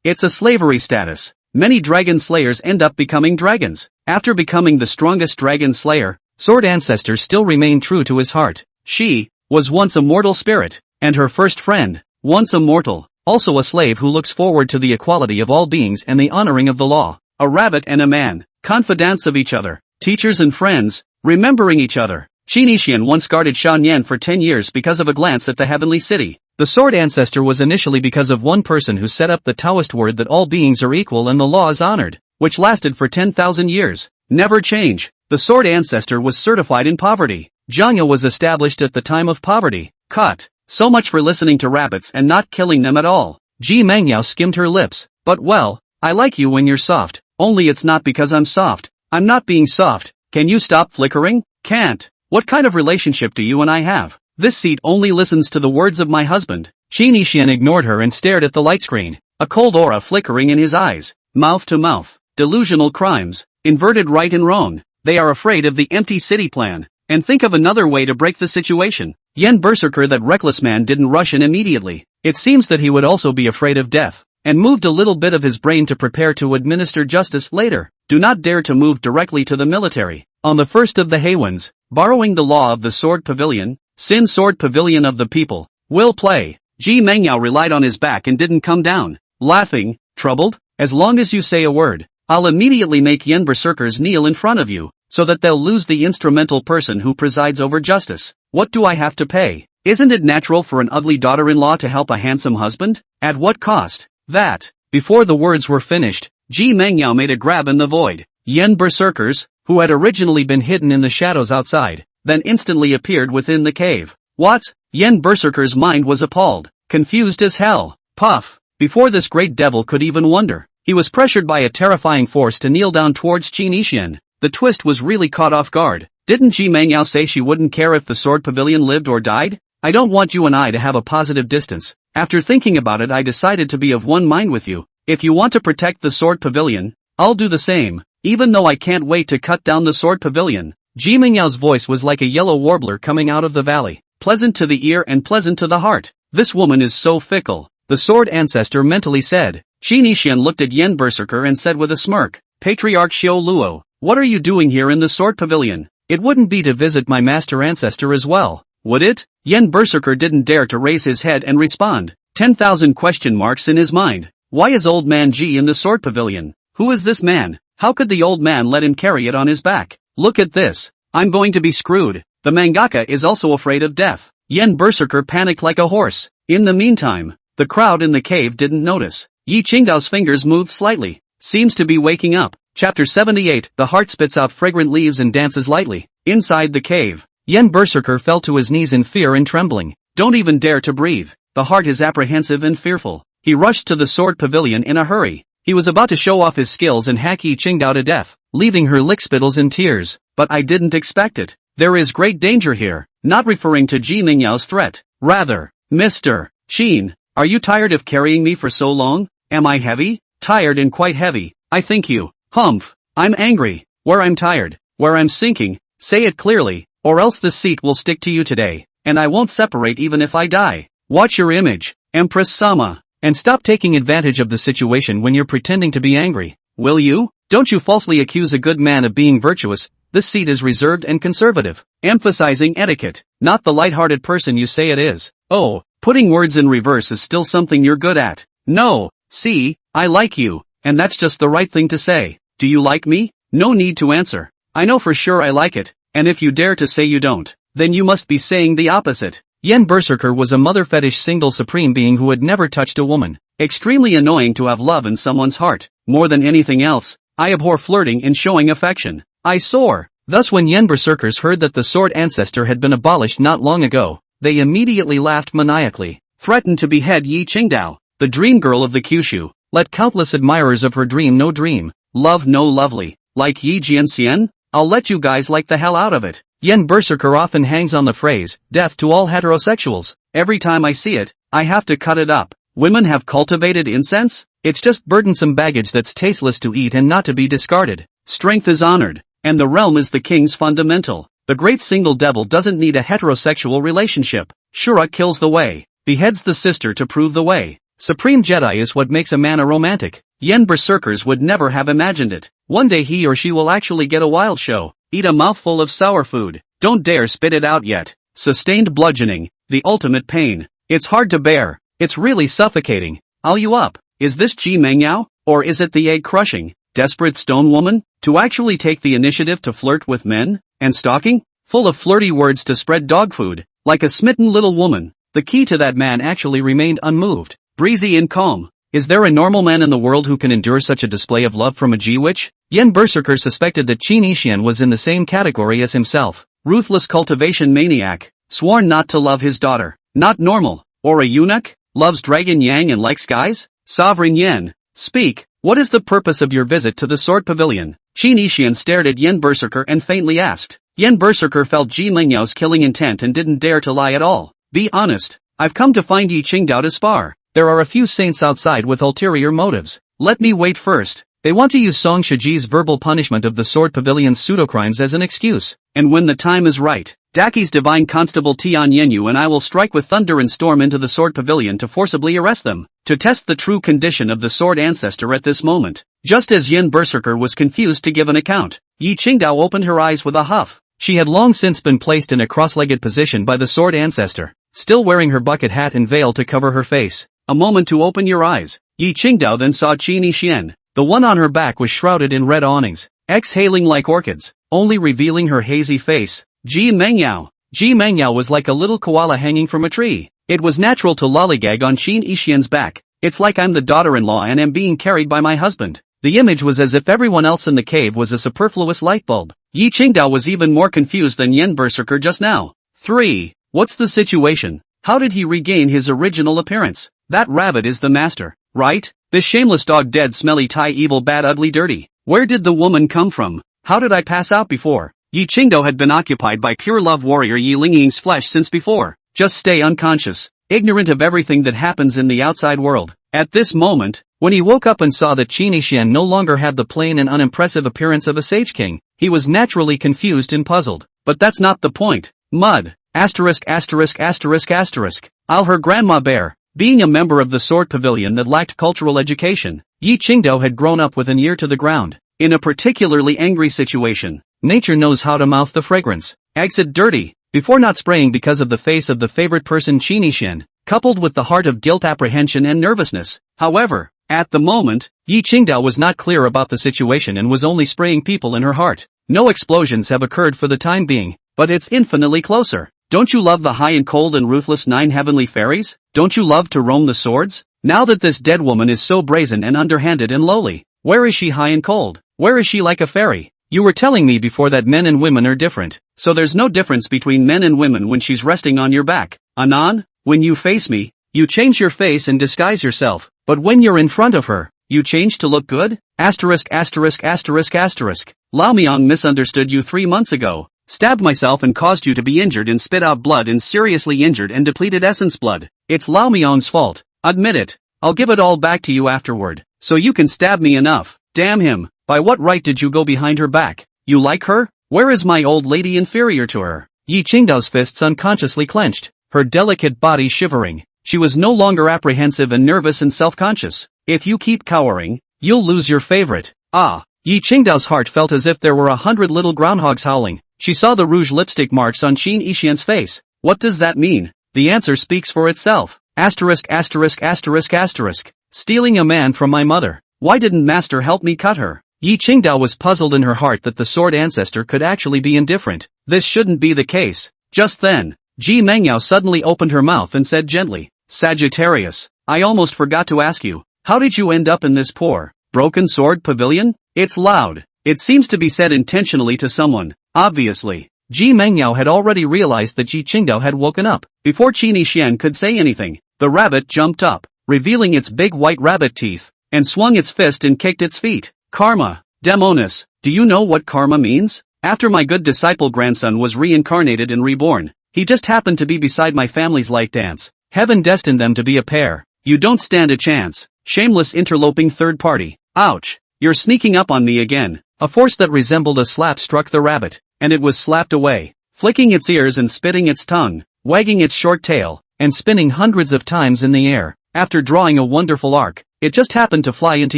It's a slavery status. Many dragon slayers end up becoming dragons. After becoming the strongest dragon slayer, sword ancestor still remained true to his heart. She was once a mortal spirit, and her first friend, once a mortal, also a slave who looks forward to the equality of all beings and the honoring of the law. A rabbit and a man, confidants of each other, teachers and friends, remembering each other. Qin Yixian once guarded Shan Yan for 10 years because of a glance at the heavenly city. The sword ancestor was initially because of one person who set up the Taoist word that all beings are equal and the law is honored, which lasted for 10,000 years. Never change. The sword ancestor was certified in poverty. Zhangya was established at the time of poverty. Cut. So much for listening to rabbits and not killing them at all. Ji Mangyao skimmed her lips. But well, I like you when you're soft. Only it's not because I'm soft. I'm not being soft. Can you stop flickering? Can't. What kind of relationship do you and I have? This seat only listens to the words of my husband. Qin Yixian ignored her and stared at the light screen. A cold aura flickering in his eyes. Mouth to mouth. Delusional crimes. Inverted right and wrong. They are afraid of the empty city plan. And think of another way to break the situation. Yen Berserker, that reckless man, didn't rush in immediately. It seems that he would also be afraid of death, and moved a little bit of his brain to prepare to administer justice later. Do not dare to move directly to the military. On the first of the Haywans, borrowing the law of the Sword Pavilion, Sin Sword Pavilion of the people, will play. Ji Mengyao relied on his back and didn't come down. Laughing, troubled, as long as you say a word, I'll immediately make Yen Berserkers kneel in front of you, so that they'll lose the instrumental person who presides over justice. What do I have to pay? Isn't it natural for an ugly daughter-in-law to help a handsome husband? At what cost? That. Before the words were finished, Ji Mengyao made a grab in the void. Yen Berserkers, who had originally been hidden in the shadows outside, then instantly appeared within the cave. What? Yen Berserker's mind was appalled, confused as hell. Puff. Before this great devil could even wonder, he was pressured by a terrifying force to kneel down towards Qin Yixian. The twist was really caught off guard. Didn't Ji Mengyao say she wouldn't care if the Sword Pavilion lived or died? I don't want you and I to have a positive distance. After thinking about it, I decided to be of one mind with you. If you want to protect the Sword Pavilion, I'll do the same, even though I can't wait to cut down the Sword Pavilion. Ji Mengyao's voice was like a yellow warbler coming out of the valley, pleasant to the ear and pleasant to the heart. This woman is so fickle, the sword ancestor mentally said. Qin Yixian looked at Yen Berserker and said with a smirk, Patriarch Xiao Luo, what are you doing here in the Sword Pavilion? It wouldn't be to visit my master ancestor as well, would it? Yen Berserker didn't dare to raise his head and respond. 10,000 question marks in his mind. Why is old man G in the sword pavilion? Who is this man? How could the old man let him carry it on his back? Look at this. I'm going to be screwed. The mangaka is also afraid of death. Yen Berserker panicked like a horse. In the meantime, the crowd in the cave didn't notice. Yi Qingdao's fingers moved slightly. Seems to be waking up. Chapter 78. The heart spits out fragrant leaves and dances lightly. Inside the cave, Yen Berserker fell to his knees in fear and trembling. Don't even dare to breathe. The heart is apprehensive and fearful. He rushed to the sword pavilion in a hurry. He was about to show off his skills and hack Yi Qingdao to death, leaving her lickspittles in tears. But I didn't expect it. There is great danger here. Not referring to Ji Mingyao's threat. Rather, Mr. Qin, are you tired of carrying me for so long? Am I heavy? Tired and quite heavy. I think you. Humph. I'm angry. Where I'm tired. Where I'm sinking. Say it clearly, or else this seat will stick to you today, and I won't separate even if I die. Watch your image, Empress Sama, and stop taking advantage of the situation when you're pretending to be angry. Will you? Don't you falsely accuse a good man of being virtuous. This seat is reserved and conservative, emphasizing etiquette, not the light-hearted person you say it is. Oh, putting words in reverse is still something you're good at. No, see, I like you, and that's just the right thing to say. Do you like me? No need to answer. I know for sure I like it, and if you dare to say you don't, then you must be saying the opposite. Yen Berserker was a mother fetish single supreme being who had never touched a woman. Extremely annoying to have love in someone's heart. More than anything else, I abhor flirting and showing affection. I soar. Thus when Yen Berserkers heard that the Sword Ancestor had been abolished not long ago, they immediately laughed maniacally, threatened to behead Yi Qingdao, the dream girl of the Kyushu. Let countless admirers of her dream no dream, love no lovely, like Yi Jianxian? I'll let you guys like the hell out of it. Yen Berserker often hangs on the phrase, death to all heterosexuals. Every time I see it, I have to cut it up. Women have cultivated incense? It's just burdensome baggage that's tasteless to eat and not to be discarded. Strength is honored, and the realm is the king's fundamental. The great single devil doesn't need a heterosexual relationship. Shura kills the way, beheads the sister to prove the way. Supreme Jedi is what makes a man a romantic. Yen Berserkers would never have imagined it. One day he or she will actually get a wild show. Eat a mouthful of sour food. Don't dare spit it out yet. Sustained bludgeoning. The ultimate pain. It's hard to bear. It's really suffocating. I'll you up. Is this Ji Mengyao? Or is it the egg crushing, desperate stone woman? To actually take the initiative to flirt with men? And stalking? Full of flirty words to spread dog food. Like a smitten little woman. The key to that man actually remained unmoved. Breezy and calm. Is there a normal man in the world who can endure such a display of love from a G-witch? Yen Berserker suspected that Qin Ishian was in the same category as himself. Ruthless cultivation maniac. Sworn not to love his daughter. Not normal. Or a eunuch? Loves Dragon Yang and likes guys? Sovereign Yen. Speak. What is the purpose of your visit to the Sword Pavilion? Qin Ishian stared at Yen Berserker and faintly asked. Yen Berserker felt Ji Mingyao's killing intent and didn't dare to lie at all. Be honest. I've come to find Yi Qingdao to spar. There are a few saints outside with ulterior motives. Let me wait first. They want to use Song Shiji's verbal punishment of the Sword Pavilion's pseudocrimes as an excuse. And when the time is right, Daki's divine constable Tian Yenyu and I will strike with thunder and storm into the Sword Pavilion to forcibly arrest them. To test the true condition of the Sword Ancestor at this moment. Just as Yen Berserker was confused to give an account, Yi Qingdao opened her eyes with a huff. She had long since been placed in a cross-legged position by the Sword Ancestor, still wearing her bucket hat and veil to cover her face. A moment to open your eyes. Yi Qingdao then saw Qin Ishian. The one on her back was shrouded in red awnings, exhaling like orchids, only revealing her hazy face. Ji Mengyao. Ji Mengyao was like a little koala hanging from a tree. It was natural to lollygag on Qin Ishian's back. It's like I'm the daughter-in-law and am being carried by my husband. The image was as if everyone else in the cave was a superfluous light bulb. Yi Qingdao was even more confused than Yen Berserker just now. 3. What's the situation? How did he regain his original appearance? That rabbit is the master, right? This shameless dog dead smelly Thai evil bad ugly dirty. Where did the woman come from? How did I pass out before? Yi Qingdao had been occupied by pure love warrior Yi Lingying's flesh since before. Just stay unconscious, ignorant of everything that happens in the outside world. At this moment, when he woke up and saw that Qin Ishian no longer had the plain and unimpressive appearance of a sage king, he was naturally confused and puzzled. But that's not the point. Mud. Asterisk asterisk asterisk asterisk. I'll her grandma bear. Being a member of the Sword Pavilion that lacked cultural education, Yi Qingdao had grown up with an ear to the ground. In a particularly angry situation, nature knows how to mouth the fragrance. Exit dirty, before not spraying because of the face of the favorite person Qin Ishian, coupled with the heart of guilt apprehension and nervousness. However, At the moment, Yi Qingdao was not clear about the situation and was only spraying people in her heart. No explosions have occurred for the time being, but it's infinitely closer. Don't you love the high and cold and ruthless 9 heavenly fairies? Don't you love to roam the swords? Now that this dead woman is so brazen and underhanded and lowly, where is she high and cold? Where is she like a fairy? You were telling me before that men and women are different. So there's no difference between men and women when she's resting on your back. Anan, when you face me, you change your face and disguise yourself, but when you're in front of her, you change to look good? Asterisk asterisk asterisk asterisk. Lao Miang misunderstood you 3 months ago, stabbed myself and caused you to be injured and spit out blood and seriously injured and depleted essence blood. It's Lao Miang's fault. Admit it. I'll give it all back to you afterward, so you can stab me enough. Damn him. By what right did you go behind her back? You like her? Where is my old lady inferior to her? Yi Qingdao's fists unconsciously clenched, her delicate body shivering. She was no longer apprehensive and nervous and self-conscious. If you keep cowering, you'll lose your favorite. Ah. Yi Qingdao's heart felt as if there were 100 little groundhogs howling. She saw the rouge lipstick marks on Qin Yixian's face. What does that mean? The answer speaks for itself. Asterisk asterisk asterisk asterisk. Stealing a man from my mother. Why didn't master help me cut her? Yi Qingdao was puzzled in her heart that the Sword Ancestor could actually be indifferent. This shouldn't be the case. Just then, Ji Mengyao suddenly opened her mouth and said gently, Sagittarius, I almost forgot to ask you, how did you end up in this poor, broken sword pavilion? It's loud. It seems to be said intentionally to someone, obviously. Ji Mengyao had already realized that Yi Qingdao had woken up. Before Qin Yixian could say anything, the rabbit jumped up, revealing its big white rabbit teeth, and swung its fist and kicked its feet. Karma. Demonis, do you know what karma means? After my good disciple grandson was reincarnated and reborn, he just happened to be beside my family's light dance. Heaven destined them to be a pair. You don't stand a chance. Shameless interloping third party. Ouch. You're sneaking up on me again. A force that resembled a slap struck the rabbit, and it was slapped away, flicking its ears and spitting its tongue, wagging its short tail, and spinning hundreds of times in the air. After drawing a wonderful arc, it just happened to fly into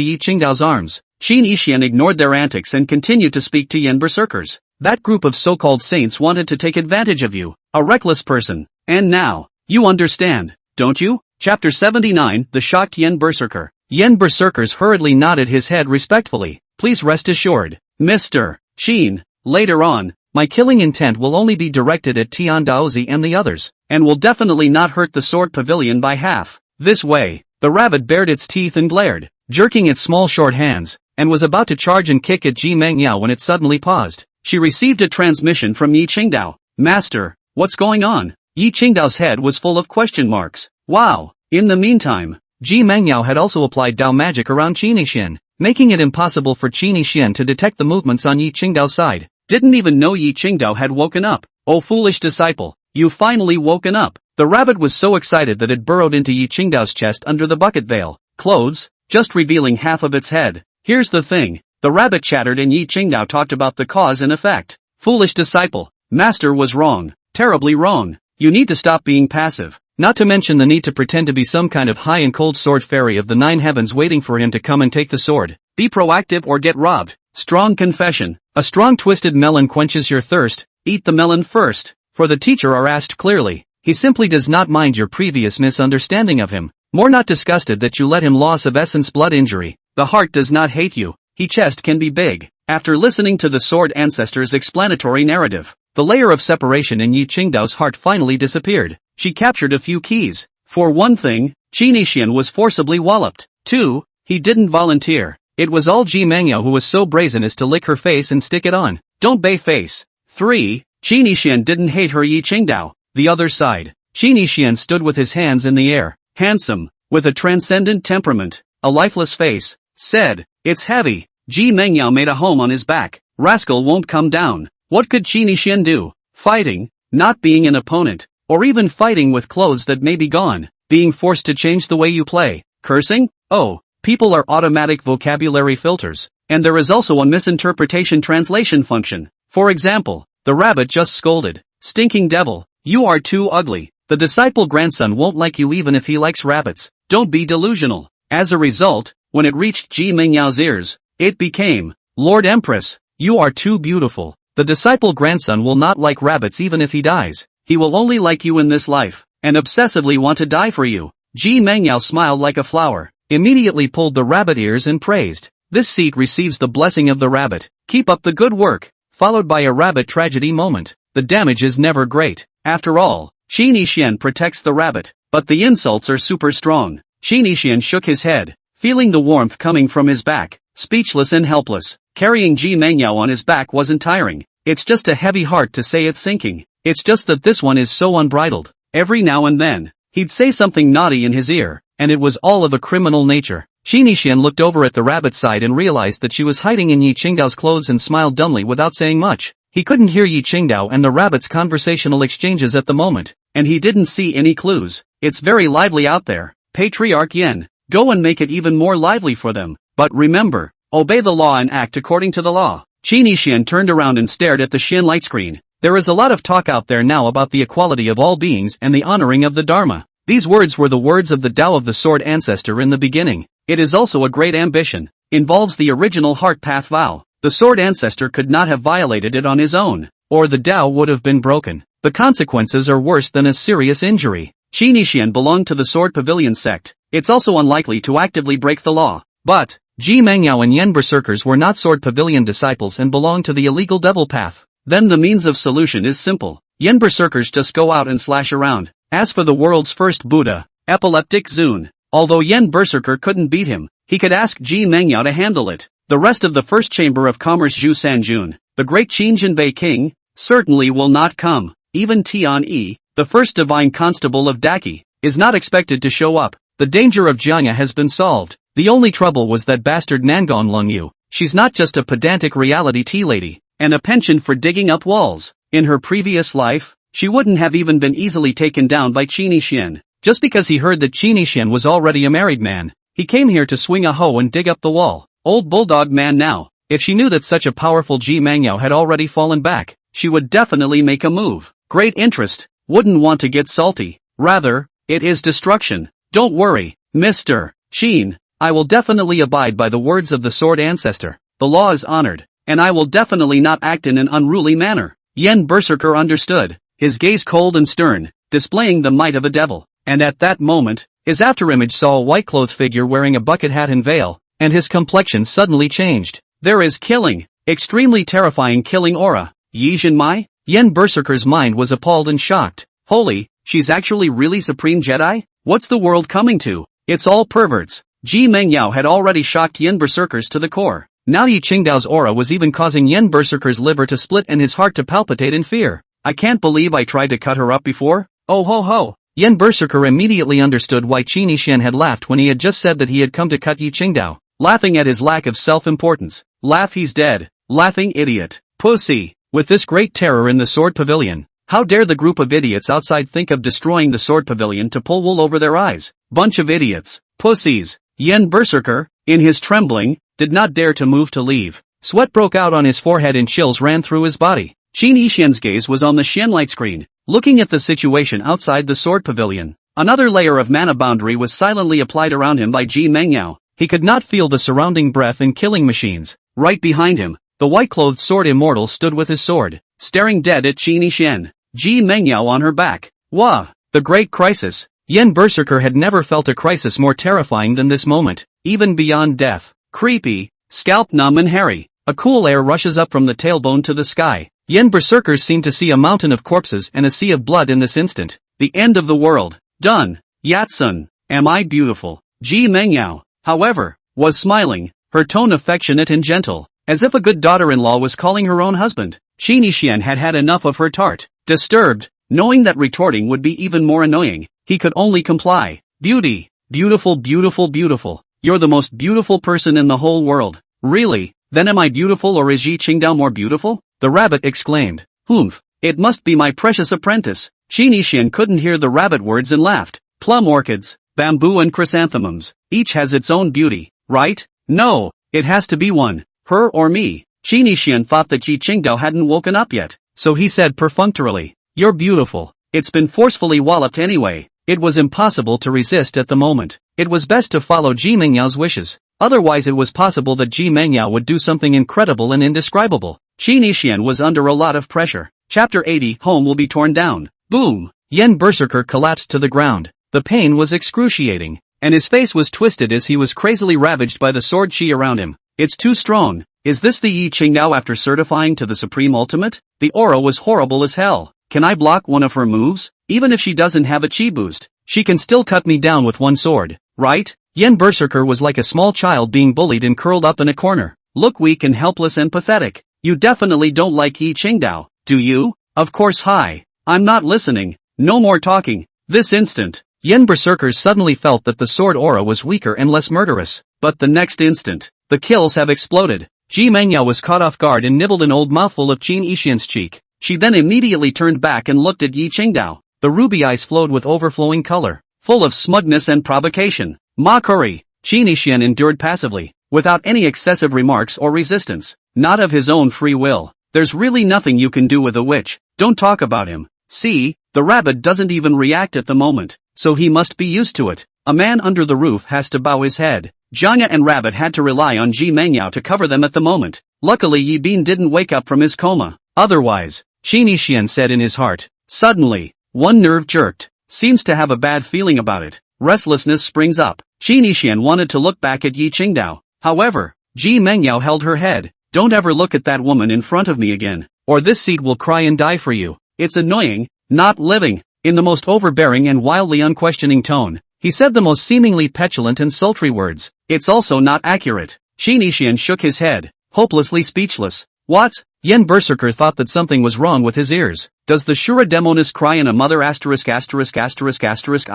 Yi Qingdao's arms. Qin Yixian ignored their antics and continued to speak to Yen berserkers. That group of so-called saints wanted to take advantage of you, a reckless person. And now, you understand, don't you? Chapter 79, The Shocked Yen Berserker. Yen berserkers hurriedly nodded his head respectfully. Please rest assured, Mr. Qin, later on, my killing intent will only be directed at Tian Daozi and the others, and will definitely not hurt the sword pavilion by half. This way. The rabbit bared its teeth and glared, jerking its small short hands, and was about to charge and kick at Ji Mengyao when it suddenly paused. She received a transmission from Yi Qingdao. Master, what's going on? Yi Qingdao's head was full of question marks. Wow. In the meantime, Ji Mengyao had also applied Dao magic around Qin Yixian, making it impossible for Qin Yixian to detect the movements on Yi Qingdao's side. Didn't even know Yi Qingdao had woken up. Oh foolish disciple, you've finally woken up. The rabbit was so excited that it burrowed into Yi Qingdao's chest under the bucket veil. Clothes, just revealing half of its head. Here's the thing. The rabbit chattered and Yi Qingdao talked about the cause and effect. Foolish disciple, master was wrong. Terribly wrong. You need to stop being passive. Not to mention the need to pretend to be some kind of high and cold sword fairy of the 9 heavens waiting for him to come and take the sword. Be proactive or get robbed. Strong confession. A strong twisted melon quenches your thirst. Eat the melon first. For the teacher are asked clearly. He simply does not mind your previous misunderstanding of him. More not disgusted that you let him loss of essence blood injury. The heart does not hate you. He chest can be big. After listening to the Sword Ancestor's explanatory narrative, the layer of separation in Yi Qingdao's heart finally disappeared. She captured a few keys. For one thing, Qin Yixian was forcibly walloped. 2. He didn't volunteer. It was all Ji Mengyao who was so brazen as to lick her face and stick it on. Don't bay face. 3. Qin Yixian didn't hate her Yi Qingdao. The other side. Qin Yixian stood with his hands in the air. Handsome. With a transcendent temperament. A lifeless face. Said, it's heavy. Ji Mengyao made a home on his back. Rascal won't come down. What could Qin Yixian do? Fighting. Not being an opponent. Or even fighting with clothes that may be gone. Being forced to change the way you play. Cursing? Oh, people are automatic vocabulary filters. And there is also a misinterpretation translation function. For example, the rabbit just scolded. Stinking devil. You are too ugly. The disciple grandson won't like you even if he likes rabbits. Don't be delusional. As a result, when it reached Ji Mengyao's ears, it became, Lord Empress, you are too beautiful. The disciple grandson will not like rabbits even if he dies. He will only like you in this life, and obsessively want to die for you. Ji Mengyao smiled like a flower. immediately pulled the rabbit ears and praised. This seat receives the blessing of the rabbit. Keep up the good work. Followed by a rabbit tragedy moment. The damage is never great. After all, Xian protects the rabbit. But the insults are super strong. Xian shook his head, feeling the warmth coming from his back, speechless and helpless. Carrying Ji Mengyao on his back wasn't tiring. It's just a heavy heart to say it's sinking. It's just that this one is so unbridled. Every now and then, he'd say something naughty in his ear, and it was all of a criminal nature. Xian looked over at the rabbit's side and realized that she was hiding in Yi Qingdao's clothes and smiled dumbly without saying much. He couldn't hear Yi Qingdao and the rabbit's conversational exchanges at the moment, and he didn't see any clues. It's very lively out there, Patriarch Yen. Go and make it even more lively for them. But remember, obey the law and act according to the law. Xian turned around and stared at the Xian light screen. There is a lot of talk out there now about the equality of all beings and the honoring of the Dharma. These words were the words of the Tao of the Sword Ancestor in the beginning. It is also a great ambition. Involves the original heart path vow. The Sword Ancestor could not have violated it on his own, or the Tao would have been broken. The consequences are worse than a serious injury. Xian belonged to the Sword Pavilion sect. It's also unlikely to actively break the law. But Ji Mengyao and Yen Berserkers were not Sword Pavilion disciples and belonged to the illegal devil path. Then the means of solution is simple. Yen Berserkers just go out and slash around. As for the world's first Buddha, Epileptic Zune, although Yen Berserker couldn't beat him, he could ask Ji Mengyao to handle it. The rest of the First Chamber of Commerce Zhu Sanjun, the great Qingjinbei king, certainly will not come. Even Tian Yi, the first divine constable of Daki, is not expected to show up. The danger of Jianya has been solved. The only trouble was that bastard Nangon Lungyu. She's not just a pedantic reality tea lady, and a penchant for digging up walls. In her previous life, she wouldn't have even been easily taken down by Xian. Just because he heard that Xian was already a married man, he came here to swing a hoe and dig up the wall. Old bulldog man now. If she knew that such a powerful Ji Mengyao had already fallen back, she would definitely make a move. Great interest. Wouldn't want to get salty. Rather, it is destruction. Don't worry, Mr. Xin. I will definitely abide by the words of the Sword Ancestor. The law is honored, and I will definitely not act in an unruly manner. Yen Berserker understood, his gaze cold and stern, displaying the might of a devil. And at that moment, his afterimage saw a white-clothed figure wearing a bucket hat and veil, and his complexion suddenly changed. There is killing, extremely terrifying killing aura. Yi Jinmai? Yen Berserker's mind was appalled and shocked. Holy, she's actually really Supreme Jedi? What's the world coming to? It's all perverts. Ji Mengyao had already shocked Yen Berserkers to the core. Now Yi Qingdao's aura was even causing Yen Berserker's liver to split and his heart to palpitate in fear. I can't believe I tried to cut her up before. Oh ho ho. Yen Berserker immediately understood why Xian had laughed when he had just said that he had come to cut Yi Qingdao. Laughing at his lack of self-importance. Laugh he's dead. Laughing idiot. Pussy. With this great terror in the Sword Pavilion, how dare the group of idiots outside think of destroying the Sword Pavilion to pull wool over their eyes? Bunch of idiots. Pussies. Yen Berserker, in his trembling, did not dare to move to leave. Sweat broke out on his forehead and chills ran through his body. Xian's gaze was on the Xian light screen, looking at the situation outside the Sword Pavilion. Another layer of mana boundary was silently applied around him by Ji Mengyao. He could not feel the surrounding breath and killing machines. Right behind him, the white-clothed sword immortal stood with his sword, staring dead at Xian. Ji Mengyao on her back. Wah! The great crisis. Yen Berserker had never felt a crisis more terrifying than this moment, even beyond death. Creepy, scalp numb and hairy. A cool air rushes up from the tailbone to the sky. Yen Berserkers seem to see a mountain of corpses and a sea of blood in this instant. The end of the world. Done. Yatsun. Am I beautiful? Ji Mengyao, however, was smiling, her tone affectionate and gentle, as if a good daughter-in-law was calling her own husband. Xian had had enough of her tart. Disturbed, knowing that retorting would be even more annoying, he could only comply. Beauty. Beautiful, beautiful, beautiful. You're the most beautiful person in the whole world. Really? Then am I beautiful or is Yi Qingdao more beautiful? The rabbit exclaimed. Humph. It must be my precious apprentice. Xian couldn't hear the rabbit words and laughed. Plum orchids, bamboo and chrysanthemums. Each has its own beauty, right? No, it has to be one. Her or me. Xian thought that Yi Qingdao hadn't woken up yet, so he said perfunctorily. You're beautiful. It's been forcefully walloped anyway. It was impossible to resist at the moment. It was best to follow Ji Mengyao's wishes. Otherwise it was possible that Ji Mengyao would do something incredible and indescribable. Xian was under a lot of pressure. Chapter 80. Home will be torn down. Boom! Yen Berserker collapsed to the ground. The pain was excruciating. and his face was twisted as he was crazily ravaged by the sword chi around him. It's too strong. Is this the Yi Qingdao after certifying to the supreme ultimate? The aura was horrible as hell. Can I block one of her moves? Even if she doesn't have a chi boost, she can still cut me down with one sword, right? Yen Berserker was like a small child being bullied and curled up in a corner. Look weak and helpless and pathetic. You definitely don't like Yi Qingdao, do you? Of course. Hi. I'm not listening. No more talking. This instant, Yen Berserkers suddenly felt that the sword aura was weaker and less murderous. But the next instant, the kills have exploded. Ji Mengyao was caught off guard and nibbled an old mouthful of Qin Yixian's cheek. She then immediately turned back and looked at Yi Qingdao. The ruby eyes flowed with overflowing color, full of smugness and provocation. Mockery. Qin Yixian endured passively, without any excessive remarks or resistance. Not of his own free will. There's really nothing you can do with a witch. Don't talk about him. See, the rabbit doesn't even react at the moment, so he must be used to it. A man under the roof has to bow his head. Jiangya and Rabbit had to rely on Ji Mengyao to cover them at the moment. Luckily Yi Bin didn't wake up from his coma. Otherwise, Qin Yixian said in his heart. Suddenly, one nerve jerked. Seems to have a bad feeling about it. Restlessness springs up. Qin Yixian wanted to look back at Yi Qingdao. However, Ji Mengyao held her head. Don't ever look at that woman in front of me again, or this seat will cry and die for you. It's annoying, not living. In the most overbearing and wildly unquestioning tone, he said the most seemingly petulant and sultry words. It's also not accurate. Qin Yixian shook his head, hopelessly speechless. What? Yen Berserker thought that something was wrong with his ears. Does the Shura Demoness cry in a mother ********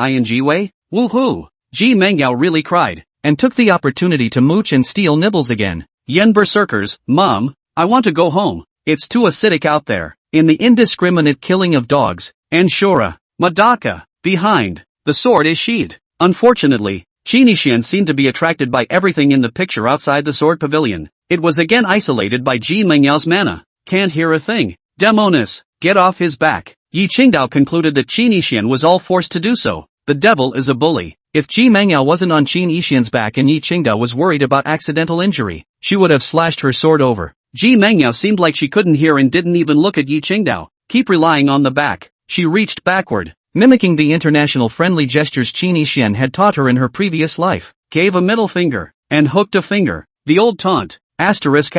ing way? Woohoo! Ji Mengyao really cried, and took the opportunity to mooch and steal nibbles again. Yen Berserkers, Mom, I want to go home. It's too acidic out there. In the indiscriminate killing of dogs, and Shura, Madaka, behind, the sword is sheathed. Unfortunately, Qin Yixian seemed to be attracted by everything in the picture outside the sword pavilion. It was again isolated by Ji Mengyao's mana. Can't hear a thing. Demoness, get off his back. Yi Qingdao concluded that Qin Yixian was all forced to do so. The devil is a bully. If Ji Mengyao wasn't on Qin Yixian's back and Yi Qingdao was worried about accidental injury, she would have slashed her sword over. Ji Mengyao seemed like she couldn't hear and didn't even look at Yi Qingdao. Keep relying on the back. She reached backward, mimicking the international friendly gestures Qin Yixian had taught her in her previous life. Gave a middle finger, and hooked a finger. The old taunt. Asterisk.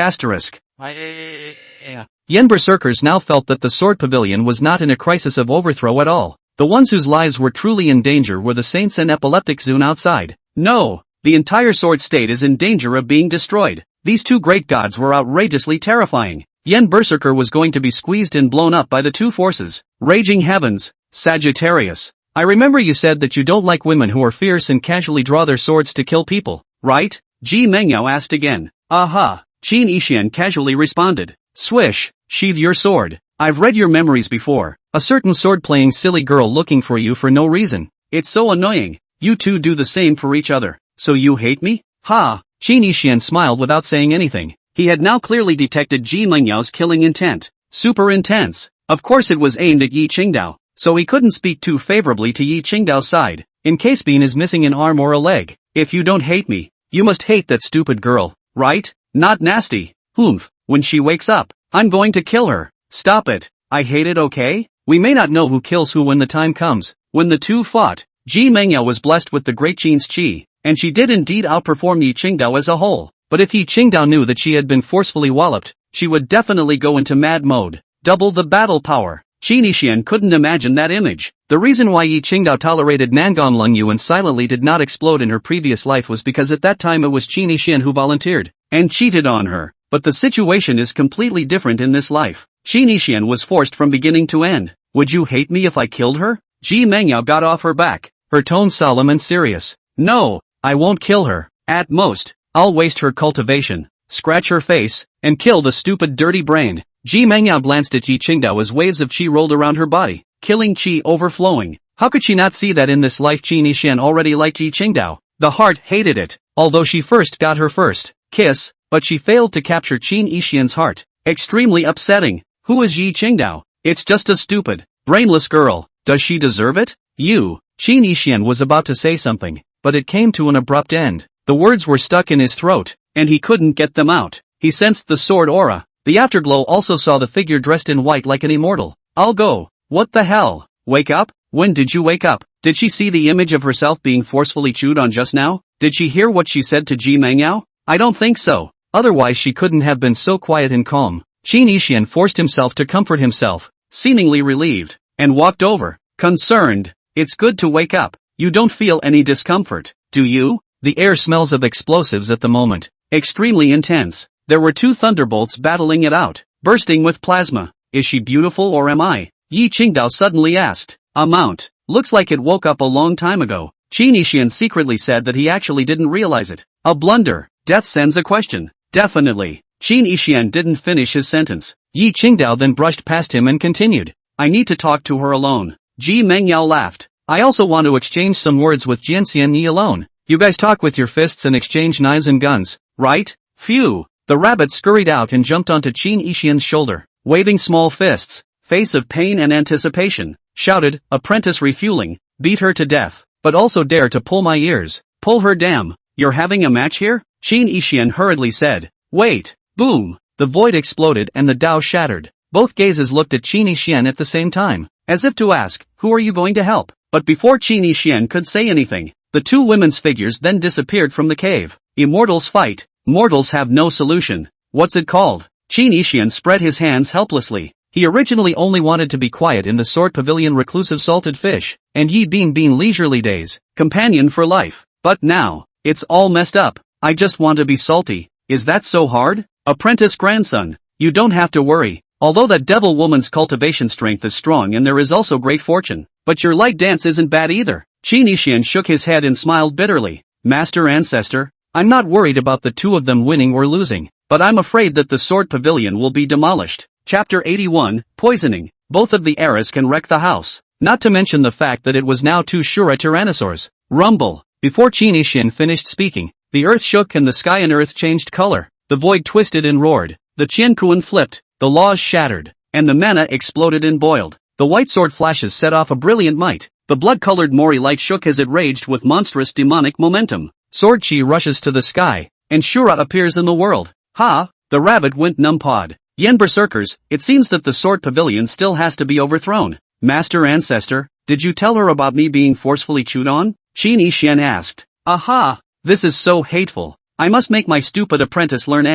Yen Berserkers now felt that the sword pavilion was not in a crisis of overthrow at all. The ones whose lives were truly in danger were the saints and epileptic Zun outside. No, the entire sword state is in danger of being destroyed. These two great gods were outrageously terrifying. Yen Berserker was going to be squeezed and blown up by the two forces. Raging heavens, Sagittarius. I remember you said that you don't like women who are fierce and casually draw their swords to kill people, right? Ji Mengyao asked again. Aha, Qin Yixian casually responded. Swish, sheathe your sword. I've read your memories before. A certain sword-playing silly girl looking for you for no reason. It's so annoying. You two do the same for each other. So you hate me? Ha! Qin Yixian smiled without saying anything. He had now clearly detected Ji Mengyao's killing intent. Super intense. Of course it was aimed at Yi Qingdao, so he couldn't speak too favorably to Yi Qingdao's side, in case Bean is missing an arm or a leg. If you don't hate me, you must hate that stupid girl, right? Not nasty. Humph. When she wakes up, I'm going to kill her. Stop it. I hate it, okay? We may not know who kills who when the time comes. When the two fought, Ji Mengyao was blessed with the great Qin's chi, and she did indeed outperform Yi Qingdao as a whole. But if Yi Qingdao knew that she had been forcefully walloped, she would definitely go into mad mode. Double the battle power. Qin Yixian couldn't imagine that image. The reason why Yi Qingdao tolerated Nangon Lungyu and silently did not explode in her previous life was because at that time it was Qin Yixian who volunteered and cheated on her. But the situation is completely different in this life. Qin Yixian was forced from beginning to end. Would you hate me if I killed her? Ji Mengyao got off her back, her tone solemn and serious. No, I won't kill her. At most, I'll waste her cultivation, scratch her face, and kill the stupid dirty brain. Ji Mengyao glanced at Yi Qingdao as waves of chi rolled around her body, killing chi overflowing. How could she not see that in this life Qin Yixian already liked Yi Qingdao? The heart hated it, although she first got her first kiss, but she failed to capture Qin Yixian's heart. Extremely upsetting. Who is Yi Qingdao? It's just a stupid, brainless girl. Does she deserve it? You. Qin Yixian was about to say something, but it came to an abrupt end. The words were stuck in his throat, and he couldn't get them out. He sensed the sword aura. The afterglow also saw the figure dressed in white like an immortal. I'll go. What the hell? Wake up? When did you wake up? Did she see the image of herself being forcefully chewed on just now? Did she hear what she said to Ji Mengyao? I don't think so. Otherwise she couldn't have been so quiet and calm. Qin Yixian forced himself to comfort himself, seemingly relieved, and walked over, concerned. It's good to wake up. You don't feel any discomfort, do you? The air smells of explosives at the moment. Extremely intense. There were two thunderbolts battling it out, bursting with plasma. Is she beautiful or am I? Yi Qingdao suddenly asked. Amount. Looks like it woke up a long time ago. Qin Yixian secretly said that he actually didn't realize it. A blunder. Death sends a question. Definitely. Qin Yixian didn't finish his sentence. Yi Qingdao then brushed past him and continued. I need to talk to her alone. Ji Mengyao laughed. I also want to exchange some words with Jianxian Yi alone. You guys talk with your fists and exchange knives and guns, right? Phew. The rabbit scurried out and jumped onto Qin Yixian's shoulder, waving small fists, face of pain and anticipation, shouted, apprentice refueling, beat her to death, but also dare to pull my ears. Pull her damn. You're having a match here? Qin Yixian hurriedly said. Wait. Boom. The void exploded and the Dao shattered. Both gazes looked at Qin Yixian at the same time, as if to ask, who are you going to help? But before Qin Yixian could say anything, the two women's figures then disappeared from the cave. Immortals fight. Mortals have no solution. What's it called? Qin Yixian spread his hands helplessly. He originally only wanted to be quiet in the Sword Pavilion reclusive salted fish, and Yi Bean leisurely days, companion for life. But now, it's all messed up. I just want to be salty. Is that so hard? Apprentice grandson, you don't have to worry. Although that devil woman's cultivation strength is strong and there is also great fortune, but your light dance isn't bad either. Qin Yixian shook his head and smiled bitterly. Master Ancestor, I'm not worried about the two of them winning or losing, but I'm afraid that the Sword Pavilion will be demolished. Chapter 81, Poisoning. Both of the eras can wreck the house. Not to mention the fact that it was now two Shura tyrannosaurs. Rumble. Before Qin Yixian finished speaking, the earth shook and the sky and earth changed color. The void twisted and roared. The Qiankuan flipped. The laws shattered. And the mana exploded and boiled. The white sword flashes set off a brilliant might. The blood-colored Mori light shook as it raged with monstrous demonic momentum. Sword chi rushes to the sky, and Shura appears in the world. Ha! The rabbit went numpod. Yen berserkers, it seems that the Sword Pavilion still has to be overthrown. Master Ancestor, did you tell her about me being forcefully chewed on? Qin Yixian asked. Aha! This is so hateful. I must make my stupid apprentice learn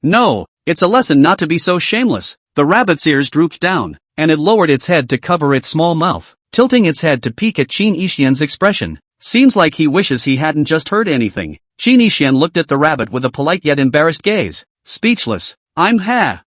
no, it's a lesson not to be so shameless. The rabbit's ears drooped down, and it lowered its head to cover its small mouth, tilting its head to peek at Qin Yixian's expression. Seems like he wishes he hadn't just heard anything. Qin Yixian looked at the rabbit with a polite yet embarrassed gaze. Speechless.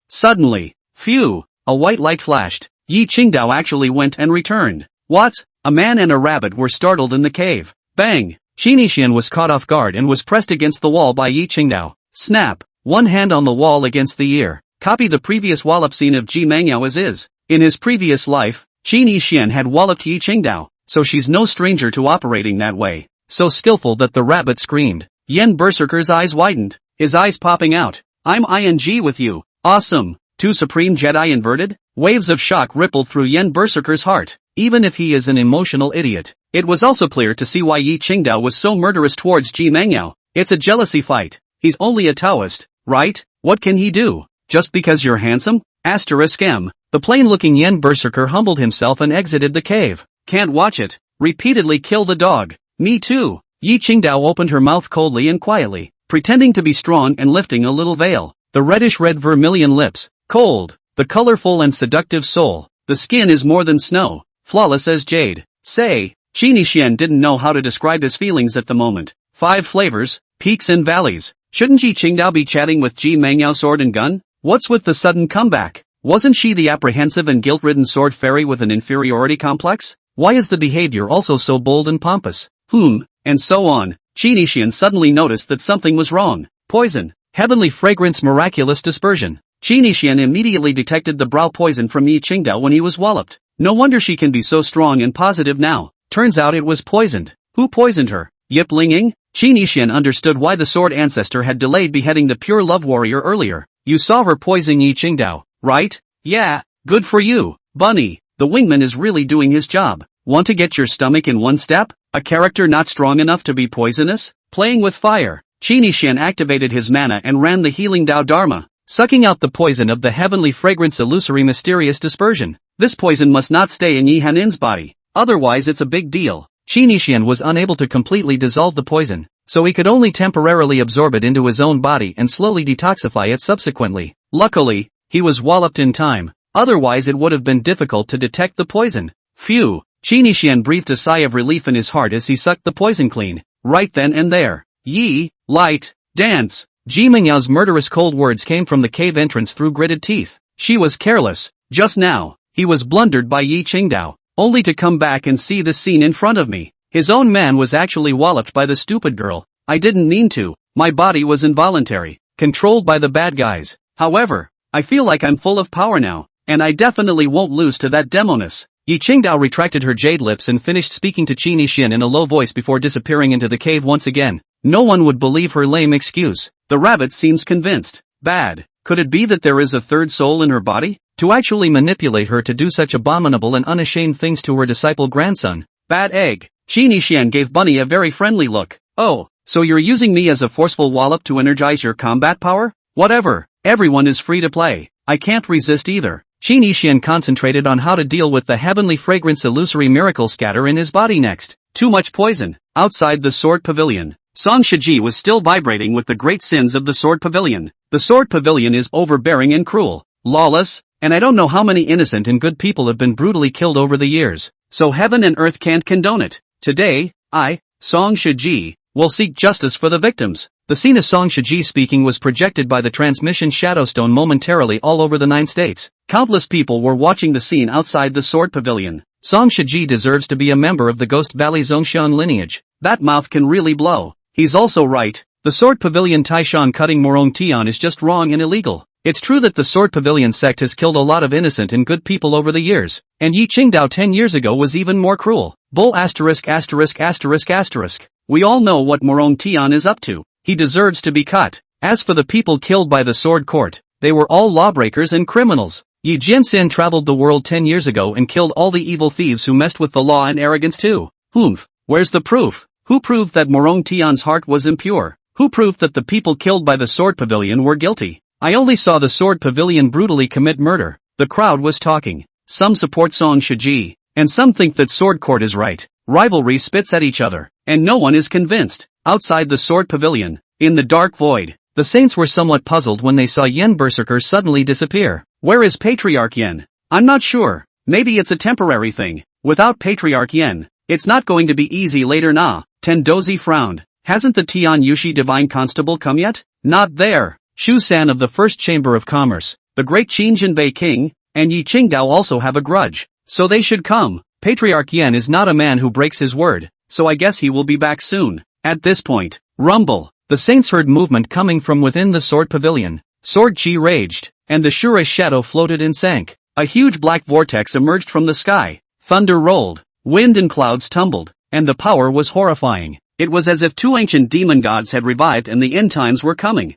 Suddenly, phew, a white light flashed. Yi Qingdao actually went and returned. What? A man and a rabbit were startled in the cave. Bang! Qin Yixian was caught off guard and was pressed against the wall by Yi Qingdao. Snap! One hand on the wall against the ear. Copy the previous wallop scene of Ji Mengyao as is. In his previous life, Qin Yixian had walloped Yi Qingdao, so she's no stranger to operating that way. So skillful that the rabbit screamed. Yen Berserker's eyes widened, his eyes popping out. I'm ING with you. Awesome. Two Supreme Jedi inverted? Waves of shock rippled through Yen Berserker's heart. Even if he is an emotional idiot, it was also clear to see why Yi Qingdao was so murderous towards Ji Mengyao. It's a jealousy fight. He's only a Taoist, right? What can he do? Just because you're handsome? Asterisk M. The plain-looking Yen Berserker humbled himself and exited the cave. Can't watch it. Repeatedly kill the dog. Me too. Yi Qingdao opened her mouth coldly and quietly, pretending to be strong and lifting a little veil. The reddish-red vermilion lips. Cold. The colorful and seductive soul. The skin is more than snow. Flawless as jade. Say. Qin Yixian didn't know how to describe his feelings at the moment. 5 flavors, peaks and valleys. Shouldn't Yi Qingdao be chatting with Ji Mengyao sword and gun? What's with the sudden comeback? Wasn't she the apprehensive and guilt-ridden sword fairy with an inferiority complex? Why is the behavior also so bold and pompous? And so on. Qin Yixian suddenly noticed that something was wrong. Poison. Heavenly fragrance, miraculous dispersion. Qin Yixian immediately detected the brow poison from Yi Qingdao when he was walloped. No wonder she can be so strong and positive now. Turns out it was poisoned. Who poisoned her? Yip Linging? Qin Yixian understood why the Sword Ancestor had delayed beheading the pure love warrior earlier. You saw her poison Yi Qingdao, right? Yeah, good for you, Bunny. The wingman is really doing his job. Want to get your stomach in one step? A character not strong enough to be poisonous? Playing with fire. Qin Yixian activated his mana and ran the healing Dao Dharma, sucking out the poison of the heavenly fragrance illusory mysterious dispersion. This poison must not stay in Yi Hanin's body. Otherwise it's a big deal. Qi Nixian was unable to completely dissolve the poison, so he could only temporarily absorb it into his own body and slowly detoxify it subsequently. Luckily, he was walloped in time, otherwise it would have been difficult to detect the poison. Phew! Qi Nixian breathed a sigh of relief in his heart as he sucked the poison clean, right then and there. Yi, light, dance. Ji Mengyao's murderous cold words came from the cave entrance through gritted teeth. She was careless. Just now, he was blundered by Yi Qingdao, only to come back and see the scene in front of me. His own man was actually walloped by the stupid girl. I didn't mean to. My body was involuntary, controlled by the bad guys. However, I feel like I'm full of power now, and I definitely won't lose to that demoness. Yi Qingdao retracted her jade lips and finished speaking to Qi Nixian in a low voice before disappearing into the cave once again. No one would believe her lame excuse. The rabbit seems convinced. Bad. Could it be that there is a third soul in her body? To actually manipulate her to do such abominable and unashamed things to her disciple grandson. Bad egg. Qi Nixian gave Bunny a very friendly look. Oh, so you're using me as a forceful wallop to energize your combat power? Whatever. Everyone is free to play. I can't resist either. Qi Nixian concentrated on how to deal with the heavenly fragrance illusory miracle scatter in his body next. Too much poison. Outside the Sword Pavilion, Song Shiji was still vibrating with the great sins of the Sword Pavilion. The Sword Pavilion is overbearing and cruel, lawless, and I don't know how many innocent and good people have been brutally killed over the years. So heaven and earth can't condone it. Today, I, Song Shiji, will seek justice for the victims. The scene of Song Shiji speaking was projected by the transmission Shadowstone momentarily all over the 9 states. Countless people were watching the scene outside the Sword Pavilion. Song Shiji deserves to be a member of the Ghost Valley Zhongshan lineage. That mouth can really blow. He's also right. The Sword Pavilion Taishan cutting Morong Tian is just wrong and illegal. It's true that the Sword Pavilion sect has killed a lot of innocent and good people over the years, and Yi Qingdao 10 years ago was even more cruel. Bull asterisk asterisk asterisk asterisk. We all know what Morong Tian is up to. He deserves to be cut. As for the people killed by the Sword Court, they were all lawbreakers and criminals. Yi Jianxin traveled the world 10 years ago and killed all the evil thieves who messed with the law and arrogance too. Where's the proof? Who proved that Morong Tian's heart was impure? Who proved that the people killed by the Sword Pavilion were guilty? I only saw the Sword Pavilion brutally commit murder. The crowd was talking. Some support Song Shiji, and some think that Sword Court is right. Rivalry spits at each other, and no one is convinced. Outside the Sword Pavilion, in the dark void, the saints were somewhat puzzled when they saw Yen Berserker suddenly disappear. Where is Patriarch Yen? I'm not sure. Maybe it's a temporary thing. Without Patriarch Yen, it's not going to be easy later nah. Tendozi frowned. Hasn't the Tian Yushi Divine Constable come yet? Not there. Shu San of the First Chamber of Commerce, the great Qin Jinbei King, and Yi Qingdao also have a grudge. So they should come. Patriarch Yen is not a man who breaks his word, so I guess he will be back soon. At this point, rumble. The saints heard movement coming from within the Sword Pavilion. Sword Qi raged, and the Shura's shadow floated and sank. A huge black vortex emerged from the sky. Thunder rolled, wind and clouds tumbled, and the power was horrifying. It was as if 2 ancient demon gods had revived and the end times were coming.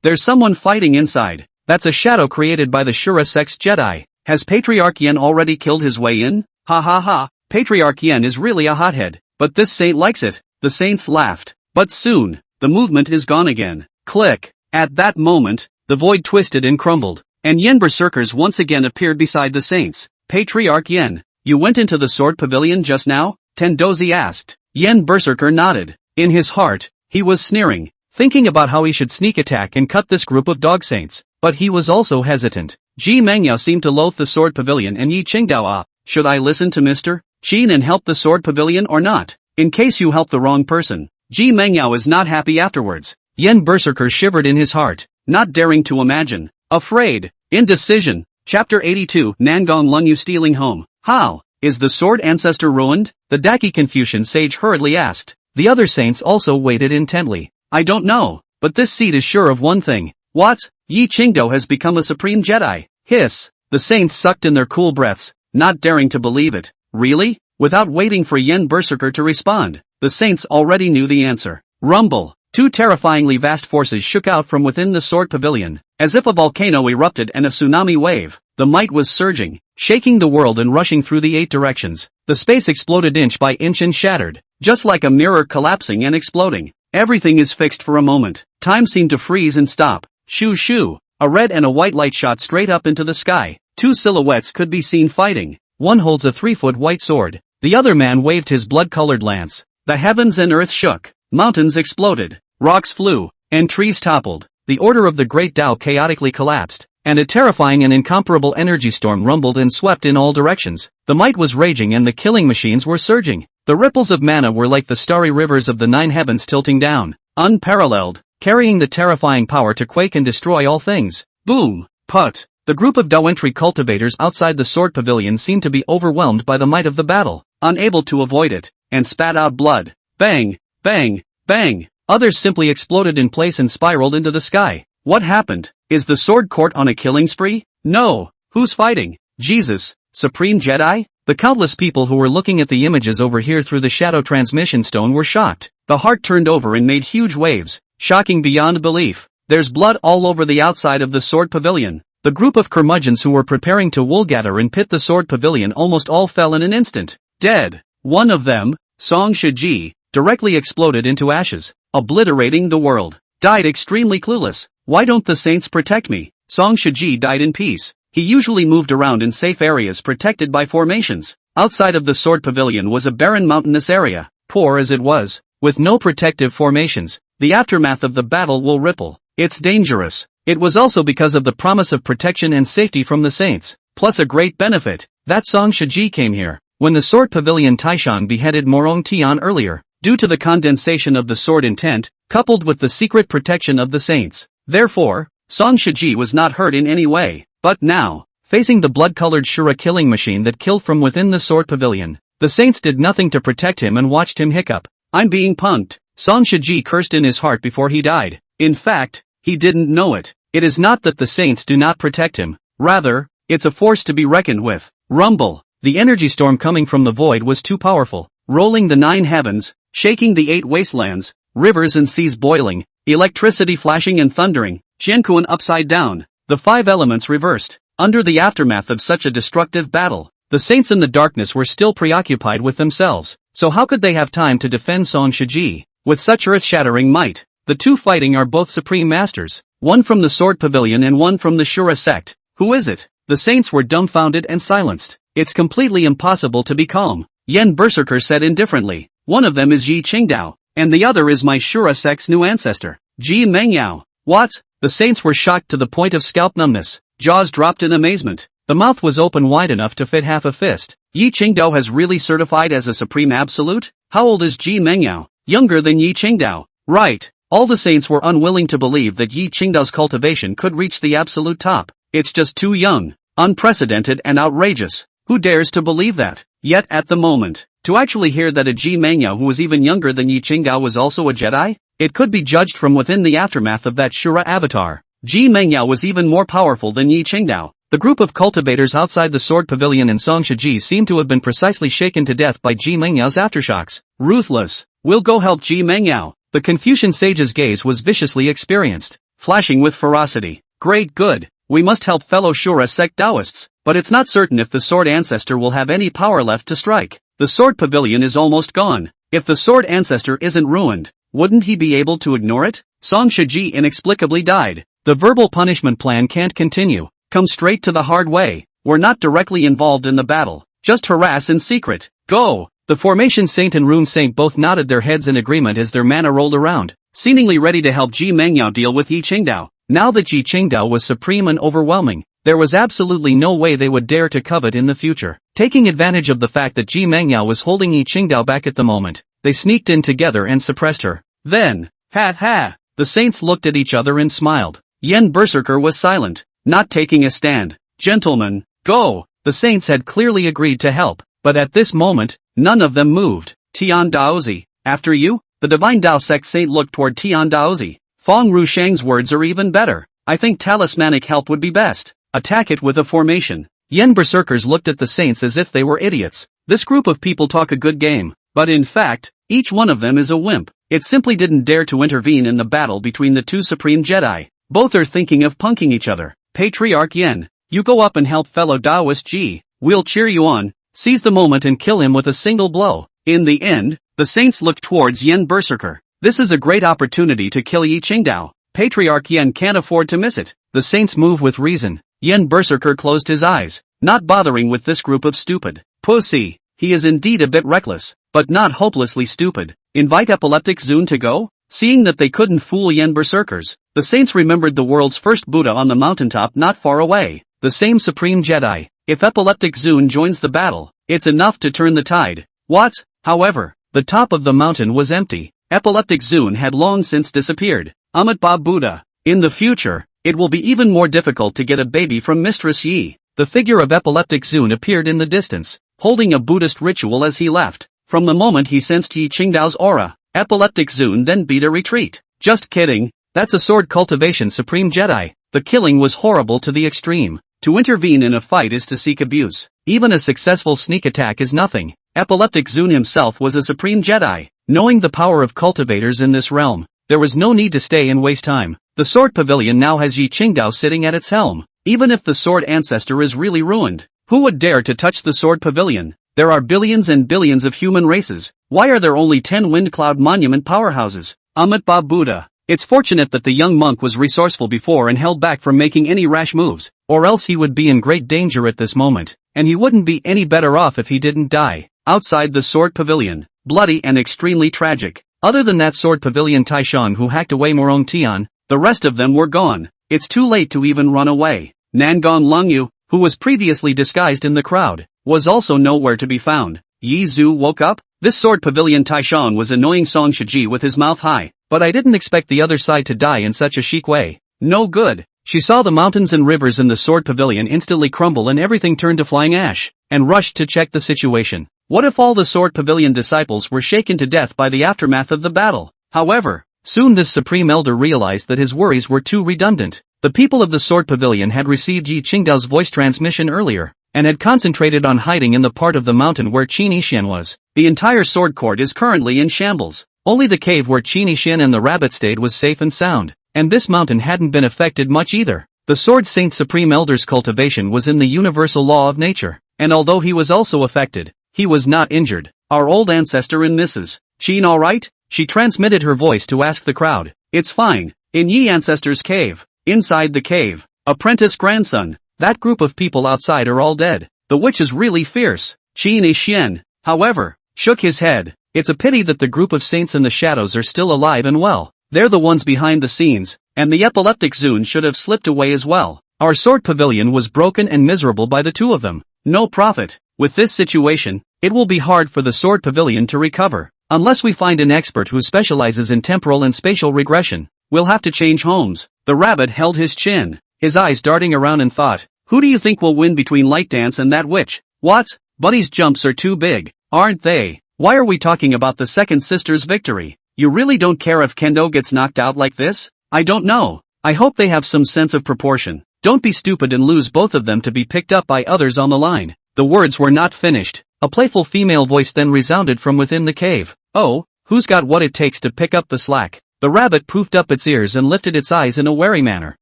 There's someone fighting inside. That's a shadow created by the Shura sect's Jedi. Has Patriarch Yen already killed his way in? Ha ha ha. Patriarch Yen is really a hothead, but this saint likes it. The saints laughed. But soon, the movement is gone again. Click. At that moment, the void twisted and crumbled, and Yen Berserkers once again appeared beside the saints. Patriarch Yen, you went into the Sword Pavilion just now? Tendozi asked. Yen Berserker nodded. In his heart, he was sneering, thinking about how he should sneak attack and cut this group of dog saints, but he was also hesitant. Ji Mengyao seemed to loathe the Sword Pavilion and Yi Qingdao. Should I listen to Mr. Qin and help the Sword Pavilion or not? In case you help the wrong person. Ji Mengyao is not happy afterwards. Yen Berserker shivered in his heart, not daring to imagine. Afraid. Indecision. Chapter 82 Nangong Lungyu stealing home. How? Is the Sword Ancestor ruined? The Daki Confucian sage hurriedly asked. The other saints also waited intently. I don't know, but this seed is sure of one thing. What? Yi Qingdao has become a supreme Jedi. Hiss. The saints sucked in their cool breaths, not daring to believe it. Really? Without waiting for Yen Berserker to respond, the saints already knew the answer. Rumble. 2 terrifyingly vast forces shook out from within the Sword Pavilion, as if a volcano erupted and a tsunami wave. The might was surging, shaking the world and rushing through the 8 directions. The space exploded inch by inch and shattered, just like a mirror collapsing and exploding. Everything is fixed for a moment. Time seemed to freeze and stop. Shoo shoo. A red and a white light shot straight up into the sky. 2 silhouettes could be seen fighting. One holds a 3-foot white sword, The other man waved his blood-colored lance. The heavens and earth shook, mountains exploded, rocks flew, and trees toppled. The order of the great Tao chaotically collapsed, and a terrifying and incomparable energy storm rumbled and swept in all directions. The might was raging and the killing machines were surging. The ripples of mana were like the starry rivers of the nine heavens tilting down, unparalleled, carrying the terrifying power to quake and destroy all things. Boom! Put! The group of Dao cultivators outside the sword pavilion seemed to be overwhelmed by the might of the battle, unable to avoid it, and spat out blood. Bang! Bang! Bang! Others simply exploded in place and spiraled into the sky. What happened? Is the sword court on a killing spree? No! Who's fighting? Jesus, Supreme Jedi? The countless people who were looking at the images over here through the shadow transmission stone were shocked. The heart turned over and made huge waves, shocking beyond belief. There's blood all over the outside of the sword pavilion. The group of curmudgeons who were preparing to woolgather and pit the sword pavilion almost all fell in an instant. Dead. One of them, Song Shiji, directly exploded into ashes, obliterating the world. Died extremely clueless. Why don't the saints protect me? Song Shiji died in peace. He usually moved around in safe areas protected by formations. Outside of the sword pavilion was a barren mountainous area, poor as it was, with no protective formations. The aftermath of the battle will ripple. It's dangerous. It was also because of the promise of protection and safety from the saints, plus a great benefit. That Song Shiji came here when the sword pavilion Taishan beheaded Morong Tian earlier, due to the condensation of the sword intent, coupled with the secret protection of the saints. Therefore, Song Shiji was not hurt in any way. But now, facing the blood-colored Shura killing machine that killed from within the sword pavilion, the saints did nothing to protect him and watched him hiccup. I'm being punked. Song Shiji cursed in his heart before he died. In fact, he didn't know it. It is not that the saints do not protect him. Rather, it's a force to be reckoned with. Rumble. The energy storm coming from the void was too powerful, rolling the nine heavens, shaking the eight wastelands, rivers and seas boiling, electricity flashing and thundering, Jianquan upside down. The five elements reversed. Under the aftermath of such a destructive battle, the saints in the darkness were still preoccupied with themselves, so how could they have time to defend Song Shiji? With such earth-shattering might, the two fighting are both supreme masters, one from the sword pavilion and one from the Shura sect. Who is it? The saints were dumbfounded and silenced. It's completely impossible to be calm, Yen Berserker said indifferently. One of them is Yi Qingdao, and the other is my Shura sect's new ancestor, Ji Mengyao. What? The saints were shocked to the point of scalp numbness, jaws dropped in amazement. The mouth was open wide enough to fit half a fist. Yi Qingdao has really certified as a supreme absolute? How old is Ji Mengyao? Younger than Yi Qingdao. Right. All the saints were unwilling to believe that Yi Qingdao's cultivation could reach the absolute top. It's just too young, unprecedented and outrageous. Who dares to believe that? Yet at the moment, to actually hear that a Ji Mengyao who was even younger than Yi Qingdao was also a Jedi? It could be judged from within the aftermath of that Shura avatar. Ji Mengyao was even more powerful than Yi Qingdao. The group of cultivators outside the sword pavilion and Song Shiji seemed to have been precisely shaken to death by Ji Mengyao's aftershocks. Ruthless. We'll go help Ji Mengyao. The Confucian sage's gaze was viciously experienced, flashing with ferocity. Great good. We must help fellow Shura sect Taoists, but it's not certain if the Sword Ancestor will have any power left to strike. The sword pavilion is almost gone. If the Sword Ancestor isn't ruined, wouldn't he be able to ignore it? Song Shiji inexplicably died. The verbal punishment plan can't continue. Come straight to the hard way. We're not directly involved in the battle. Just harass in secret. Go! The Formation Saint and Rune Saint both nodded their heads in agreement as their mana rolled around, seemingly ready to help Ji Mengyao deal with Yi Qingdao. Now that Yi Qingdao was supreme and overwhelming, there was absolutely no way they would dare to covet in the future. Taking advantage of the fact that Ji Mengyao was holding Yi Qingdao back at the moment, they sneaked in together and suppressed her. Then, the saints looked at each other and smiled. Yen Berserker was silent, not taking a stand. Gentlemen, go! The saints had clearly agreed to help, but at this moment, none of them moved. Tian Daozi, after you? The Divine Dao Sect Saint looked toward Tian Daozi. Fong Rushang's words are even better. I think talismanic help would be best. Attack it with a formation. Yen Berserkers looked at the saints as if they were idiots. This group of people talk a good game, but in fact, each one of them is a wimp. It simply didn't dare to intervene in the battle between the two Supreme Jedi. Both are thinking of punking each other. Patriarch Yen, you go up and help fellow Taoist Ji. We'll cheer you on. Seize the moment and kill him with a single blow. In the end, the saints looked towards Yen Berserker. This is a great opportunity to kill Yi Qingdao. Patriarch Yen can't afford to miss it. The saints move with reason. Yen Berserker closed his eyes, not bothering with this group of stupid pussy. he is indeed a bit reckless, but not hopelessly stupid. Invite epileptic Zune to go? Seeing that they couldn't fool Yen berserkers, the saints remembered the world's first Buddha on the mountaintop not far away, the same supreme Jedi. If epileptic Zune joins the battle, it's enough to turn the tide. What? However, the top of the mountain was empty. Epileptic Zune had long since disappeared. Amitabha Buddha. In the future, it will be even more difficult to get a baby from Mistress Yi. The figure of epileptic Zune appeared in the distance, holding a Buddhist ritual as he left. From the moment he sensed Yi Qingdao's aura, epileptic Zune then beat a retreat. Just kidding, that's a sword cultivation supreme Jedi. The killing was horrible to the extreme. To intervene in a fight is to seek abuse. Even a successful sneak attack is nothing. Epileptic Zune himself was a supreme Jedi. Knowing the power of cultivators in this realm, there was no need to stay and waste time. The sword pavilion now has Yi Qingdao sitting at its helm. Even if the sword ancestor is really ruined, who would dare to touch the sword pavilion? There are billions and billions of human races. Why are there only 10 wind cloud monument powerhouses? Amitabha Buddha. It's fortunate that the young monk was resourceful before and held back from making any rash moves, or else he would be in great danger at this moment, and he wouldn't be any better off if he didn't die. Outside the sword pavilion, bloody and extremely tragic. Other than that sword pavilion Taishan who hacked away Morong Tian, the rest of them were gone. It's too late to even run away. Nangon Longyu, who was previously disguised in the crowd, was also nowhere to be found. Yi Zhu woke up. This sword pavilion Taishan was annoying Song Shiji with his mouth high, but I didn't expect the other side to die in such a chic way. No good. She saw the mountains and rivers in the sword pavilion instantly crumble and everything turned to flying ash, and rushed to check the situation. What if all the sword pavilion disciples were shaken to death by the aftermath of the battle? However, soon this supreme elder realized that his worries were too redundant. The people of the sword pavilion had received Yi Qingdao's voice transmission earlier, and had concentrated on hiding in the part of the mountain where Qin Yixian was. The entire sword court is currently in shambles. Only the cave where Qin Yixian and the rabbit stayed was safe and sound, and this mountain hadn't been affected much either. The Sword Saint Supreme Elder's cultivation was in the universal law of nature, and although he was also affected, he was not injured. Our old ancestor and Mrs. Qin alright? She transmitted her voice to ask the crowd. It's fine. In Yi Ancestor's cave. Inside the cave. Apprentice grandson. That group of people outside are all dead. The witch is really fierce. Qin Yixian, however, shook his head. It's a pity that the group of saints in the shadows are still alive and well. They're the ones behind the scenes, and the epileptic Zune should have slipped away as well. Our sword pavilion was broken and miserable by the two of them. No profit. With this situation, it will be hard for the sword pavilion to recover. Unless we find an expert who specializes in temporal and spatial regression, we'll have to change homes. The rabbit held his chin, his eyes darting around and thought, who do you think will win between Light Dance and that witch? What? Buddy's jumps are too big, aren't they? Why are we talking about the second sister's victory? You really don't care if Kendo gets knocked out like this? I don't know. I hope they have some sense of proportion. Don't be stupid and lose both of them to be picked up by others on the line. The words were not finished. A playful female voice then resounded from within the cave. Oh, who's got what it takes to pick up the slack? The rabbit poofed up its ears and lifted its eyes in a wary manner.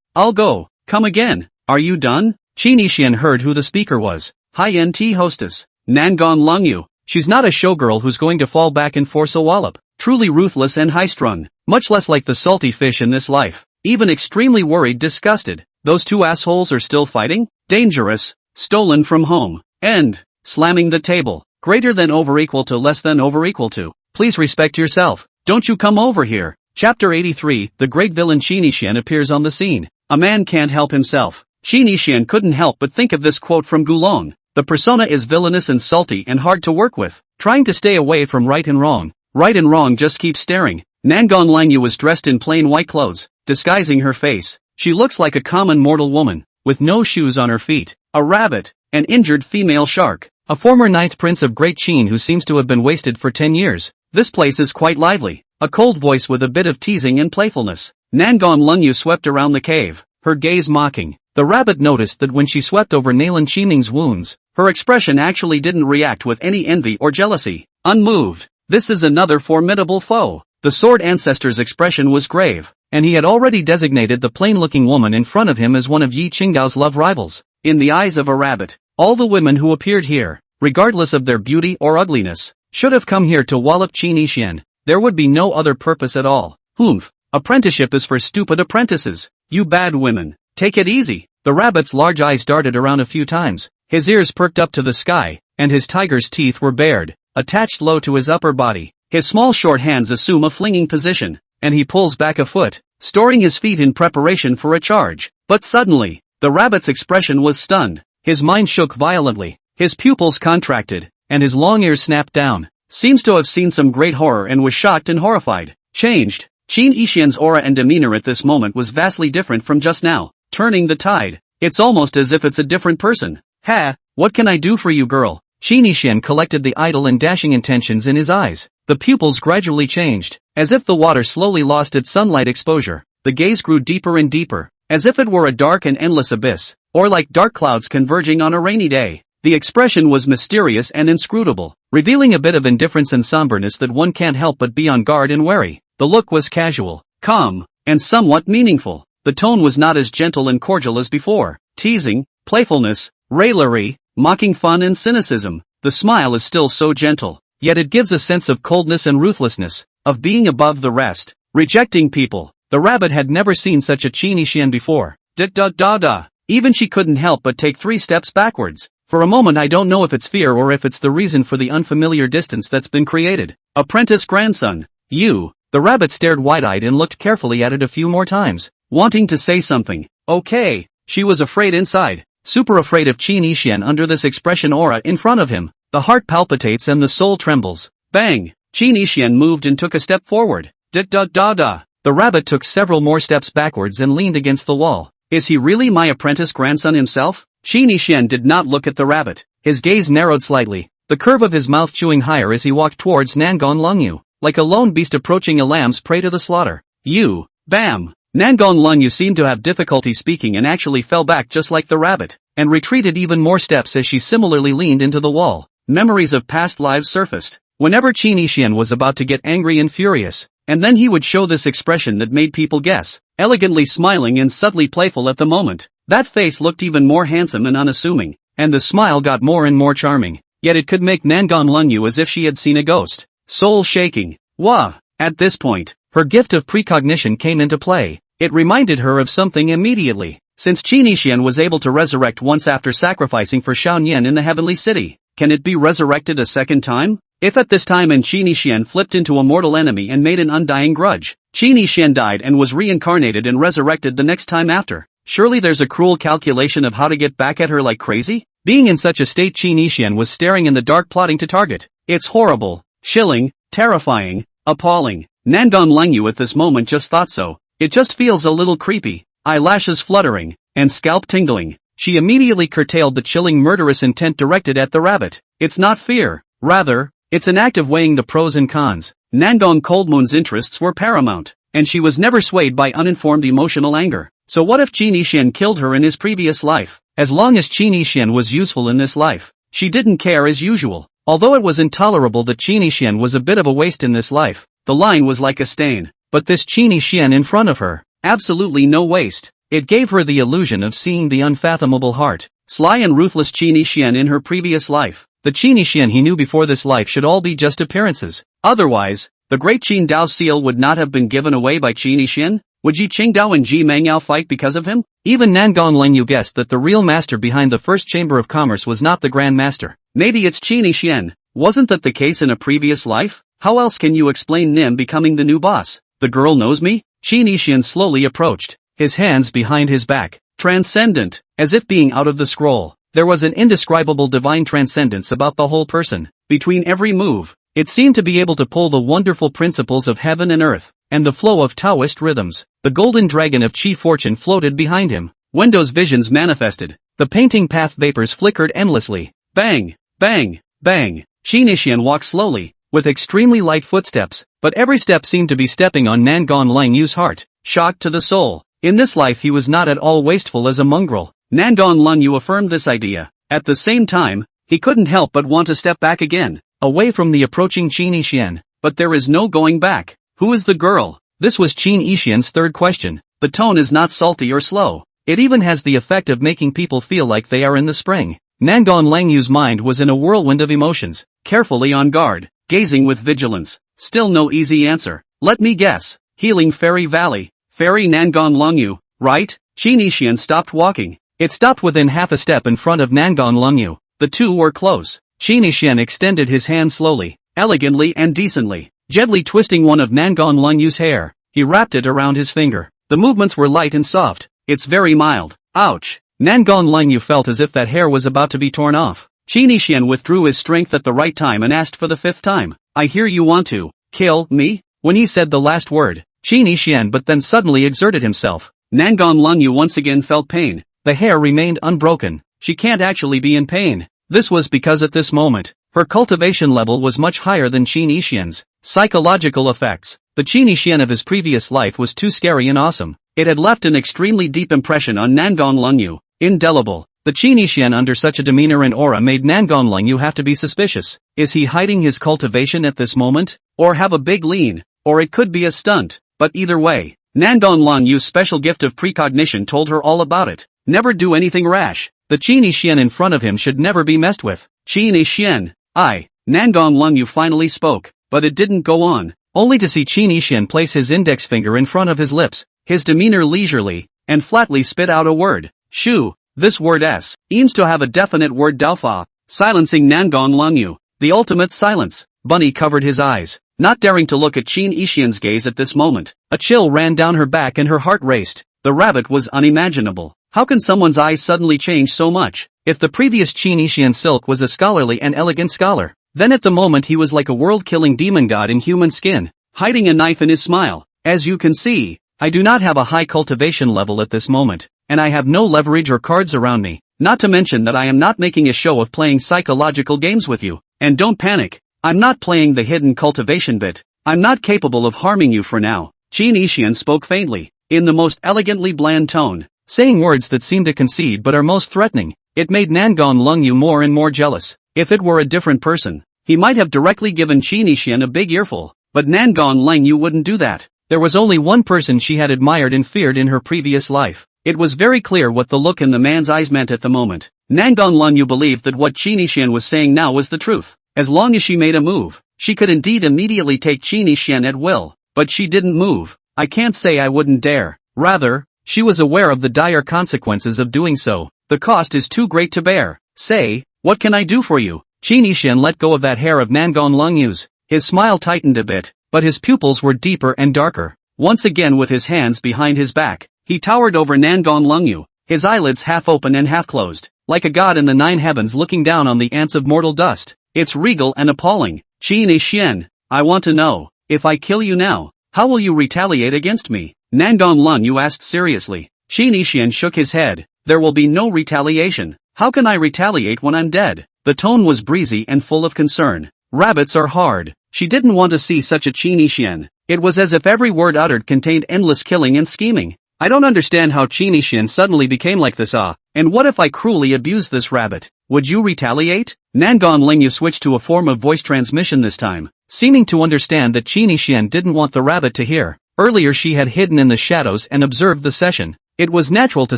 I'll go. Come again. Are you done? Qin Yixian heard who the speaker was. High-end tea hostess. Nangon Longyu. She's not a showgirl who's going to fall back and force a wallop. Truly ruthless and high-strung. Much less like the salty fish in this life. Even extremely worried, disgusted. Those two assholes are still fighting? Dangerous. Stolen from home. End. Slamming the table. Greater than over equal to less than over equal to. Please respect yourself. Don't you come over here. Chapter 83, the great villain Qin Yixian appears on the scene. A man can't help himself. Qin Yixian couldn't help but think of this quote from Gulong. The persona is villainous and salty and hard to work with. Trying to stay away from right and wrong. Right and wrong just keep staring. Nangon Langyu was dressed in plain white clothes, disguising her face. She looks like a common mortal woman, with no shoes on her feet. A rabbit. An injured female shark. A former ninth prince of Great Qin who seems to have been wasted for 10 years. This place is quite lively. A cold voice with a bit of teasing and playfulness. Nangon Lungyu swept around the cave, her gaze mocking. The rabbit noticed that when she swept over Nalan Qiming's wounds, her expression actually didn't react with any envy or jealousy. Unmoved. This is another formidable foe. The sword ancestor's expression was grave, and he had already designated the plain-looking woman in front of him as one of Yi Qingdao's love rivals. In the eyes of a rabbit, all the women who appeared here, regardless of their beauty or ugliness, should have come here to wallop Qin Yixian. There would be no other purpose at all. Humph. Apprenticeship is for stupid apprentices. You bad women. Take it easy. The rabbit's large eyes darted around a few times. His ears perked up to the sky. and his tiger's teeth were bared, attached low to his upper body. His small short hands assume a flinging position, and he pulls back a foot, storing his feet in preparation for a charge. But suddenly, the rabbit's expression was stunned. His mind shook violently, his pupils contracted, and his long ears snapped down. Seems to have seen some great horror and was shocked and horrified. Changed. Qin Yixian's aura and demeanor at this moment was vastly different from just now, turning the tide. It's almost as if it's a different person. Ha, what can I do for you, girl? Qin Yixian collected the idle and dashing intentions in his eyes. The pupils gradually changed, as if the water slowly lost its sunlight exposure. The gaze grew deeper and deeper, as if it were a dark and endless abyss, or like dark clouds converging on a rainy day. The expression was mysterious and inscrutable, revealing a bit of indifference and somberness that one can't help but be on guard and wary. The look was casual, calm, and somewhat meaningful. The tone was not as gentle and cordial as before. Teasing, playfulness, raillery, mocking fun and cynicism. The smile is still so gentle, yet it gives a sense of coldness and ruthlessness, of being above the rest, rejecting people. The rabbit had never seen such a Qin Yixian before. Da. Even she couldn't help but take 3 steps backwards. For a moment I don't know if it's fear or if it's the reason for the unfamiliar distance that's been created. Apprentice grandson. You. The rabbit stared wide-eyed and looked carefully at it a few more times, wanting to say something. Okay. She was afraid inside, super afraid of Qin Yixian under this expression aura in front of him. The heart palpitates and the soul trembles. Bang! Qin Yixian moved and took a step forward. Da. The rabbit took several more steps backwards and leaned against the wall. Is he really my apprentice grandson himself? Qin Yixian did not look at the rabbit. His gaze narrowed slightly, the curve of his mouth chewing higher as he walked towards Nangon Lungyu, like a lone beast approaching a lamb's prey to the slaughter. You! Bam! Nangon Lungyu seemed to have difficulty speaking and actually fell back just like the rabbit, and retreated even more steps as she similarly leaned into the wall. Memories of past lives surfaced. Whenever Qin Yixian was about to get angry and furious, and then he would show this expression that made people guess, elegantly smiling and subtly playful at the moment. That face looked even more handsome and unassuming, and the smile got more and more charming, yet it could make Nangon Lungyu as if she had seen a ghost. Soul shaking. Wah! At this point, her gift of precognition came into play. It reminded her of something immediately. Since Qin Yixian was able to resurrect once after sacrificing for Xiaonian in the Heavenly City, can it be resurrected a second time? If at this time Qin Yixian flipped into a mortal enemy and made an undying grudge, Qin Yixian died and was reincarnated and resurrected the next time after, surely there's a cruel calculation of how to get back at her like crazy? Being in such a state, Qin Yixian was staring in the dark, plotting to target. It's horrible, chilling, terrifying, appalling. Nangon Lungyu at this moment just thought so. It just feels a little creepy. Eyelashes fluttering, and scalp tingling. She immediately curtailed the chilling murderous intent directed at the rabbit. It's not fear. Rather, it's an act of weighing the pros and cons. Nangon Coldmoon's interests were paramount, and she was never swayed by uninformed emotional anger. So what if Qin Yixian killed her in his previous life? As long as Qin Yixian was useful in this life, she didn't care as usual. Although it was intolerable that Qin Yixian was a bit of a waste in this life, the line was like a stain. But this Qin Yixian in front of her, absolutely no waste. It gave her the illusion of seeing the unfathomable heart. Sly and ruthless Qin Yixian in her previous life. The Qin Yixian he knew before this life should all be just appearances. Otherwise, the great Qin Dao seal would not have been given away by Qin Yixian. Would Ji Qingdao and Ji Mengyao fight because of him? Even Nangon Lingyu guessed that the real master behind the first Chamber of Commerce was not the Grand Master. Maybe it's Qin Yixian. Wasn't that the case in a previous life? How else can you explain Nim becoming the new boss? The girl knows me? Qin Yixian slowly approached, his hands behind his back. Transcendent, as if being out of the scroll. There was an indescribable divine transcendence about the whole person. Between every move, it seemed to be able to pull the wonderful principles of heaven and earth, and the flow of Taoist rhythms. The golden dragon of Qi fortune floated behind him. Wendo's visions manifested. The painting path vapors flickered endlessly. Bang, bang, bang. Qin Yixian walked slowly, with extremely light footsteps, but every step seemed to be stepping on Nangon Langyu's heart. Shocked to the soul. In this life he was not at all wasteful as a mongrel. Nangon Lungyu affirmed this idea. At the same time, he couldn't help but want to step back again, away from the approaching Qin Yixian. But there is no going back. Who is the girl? This was Qin Yixian's third question. The tone is not salty or slow. It even has the effect of making people feel like they are in the spring. Nangon Langyu's mind was in a whirlwind of emotions, carefully on guard, gazing with vigilance. Still no easy answer. Let me guess. Healing Fairy Valley. Fairy Nangon Lungyu, right? Qin Yixian stopped walking. It stopped within half a step in front of Nangon Lungyu. The two were close. Qin Yixian extended his hand slowly, elegantly and decently, gently twisting one of Nangon Lungyu's hair. He wrapped it around his finger. The movements were light and soft. It's very mild. Ouch! Nangon Lungyu felt as if that hair was about to be torn off. Qin Yixian withdrew his strength at the right time and asked for the 5th time. I hear you want to kill me? When he said the last word, Qin Yixian but then suddenly exerted himself. Nangon Lungyu once again felt pain. The hair remained unbroken. She can't actually be in pain. This was because at this moment, her cultivation level was much higher than Qin Yixian's. Psychological effects. The Qin Yixian of his previous life was too scary and awesome. It had left an extremely deep impression on Nangon Lungyu. Indelible. The Qin Yixian under such a demeanor and aura made Nangon Lungyu have to be suspicious. Is he hiding his cultivation at this moment? Or have a big lean? Or it could be a stunt. But either way, Nangon Lungyu's special gift of precognition told her all about it. Never do anything rash. The Qin Yixian in front of him should never be messed with. Qin Yixian. Nangon Lungyu finally spoke, but it didn't go on, only to see Qin Yixian place his index finger in front of his lips, his demeanor leisurely, and flatly spit out a word. Shu. This word S aims to have a definite word Daofa, silencing Nangon Lungyu. The ultimate silence. Bunny covered his eyes, not daring to look at Qin Yixian's gaze at this moment. A chill ran down her back and her heart raced. The rabbit was unimaginable. How can someone's eyes suddenly change so much? If the previous Qin Yixian Silk was a scholarly and elegant scholar, then at the moment he was like a world-killing demon god in human skin, hiding a knife in his smile. As you can see, I do not have a high cultivation level at this moment, and I have no leverage or cards around me, not to mention that I am not making a show of playing psychological games with you. And don't panic, I'm not playing the hidden cultivation bit. I'm not capable of harming you for now. Qin Yixian spoke faintly, in the most elegantly bland tone, saying words that seem to concede but are most threatening. It made Nangon Lungyu more and more jealous. If it were a different person, he might have directly given Qin Yixian a big earful, but Nangon Lungyu wouldn't do that. There was only one person she had admired and feared in her previous life. It was very clear what the look in the man's eyes meant at the moment. Nangon Lungyu believed that what Qin Yixian was saying now was the truth. As long as she made a move, she could indeed immediately take Qin Yixian at will, but she didn't move. I can't say I wouldn't dare. Rather, she was aware of the dire consequences of doing so. The cost is too great to bear. Say, what can I do for you? Qin Yixian let go of that hair of Nangon Lungyu's. His smile tightened a bit, but his pupils were deeper and darker. Once again with his hands behind his back, he towered over Nangon Lungyu, his eyelids half open and half closed, like a god in the 9 heavens looking down on the ants of mortal dust. It's regal and appalling. Qin Yixian, I want to know, if I kill you now, how will you retaliate against me? Nangon Lungyu asked seriously. Qin Yixian shook his head. There will be no retaliation. How can I retaliate when I'm dead? The tone was breezy and full of concern. Rabbits are hard. She didn't want to see such a Qin Yixian. It was as if every word uttered contained endless killing and scheming. I don't understand how Qin Yixian suddenly became like this. And what if I cruelly abuse this rabbit? Would you retaliate? Nangon Lungyu switched to a form of voice transmission this time, seeming to understand that Qin Yixian didn't want the rabbit to hear. Earlier she had hidden in the shadows and observed the session. It was natural to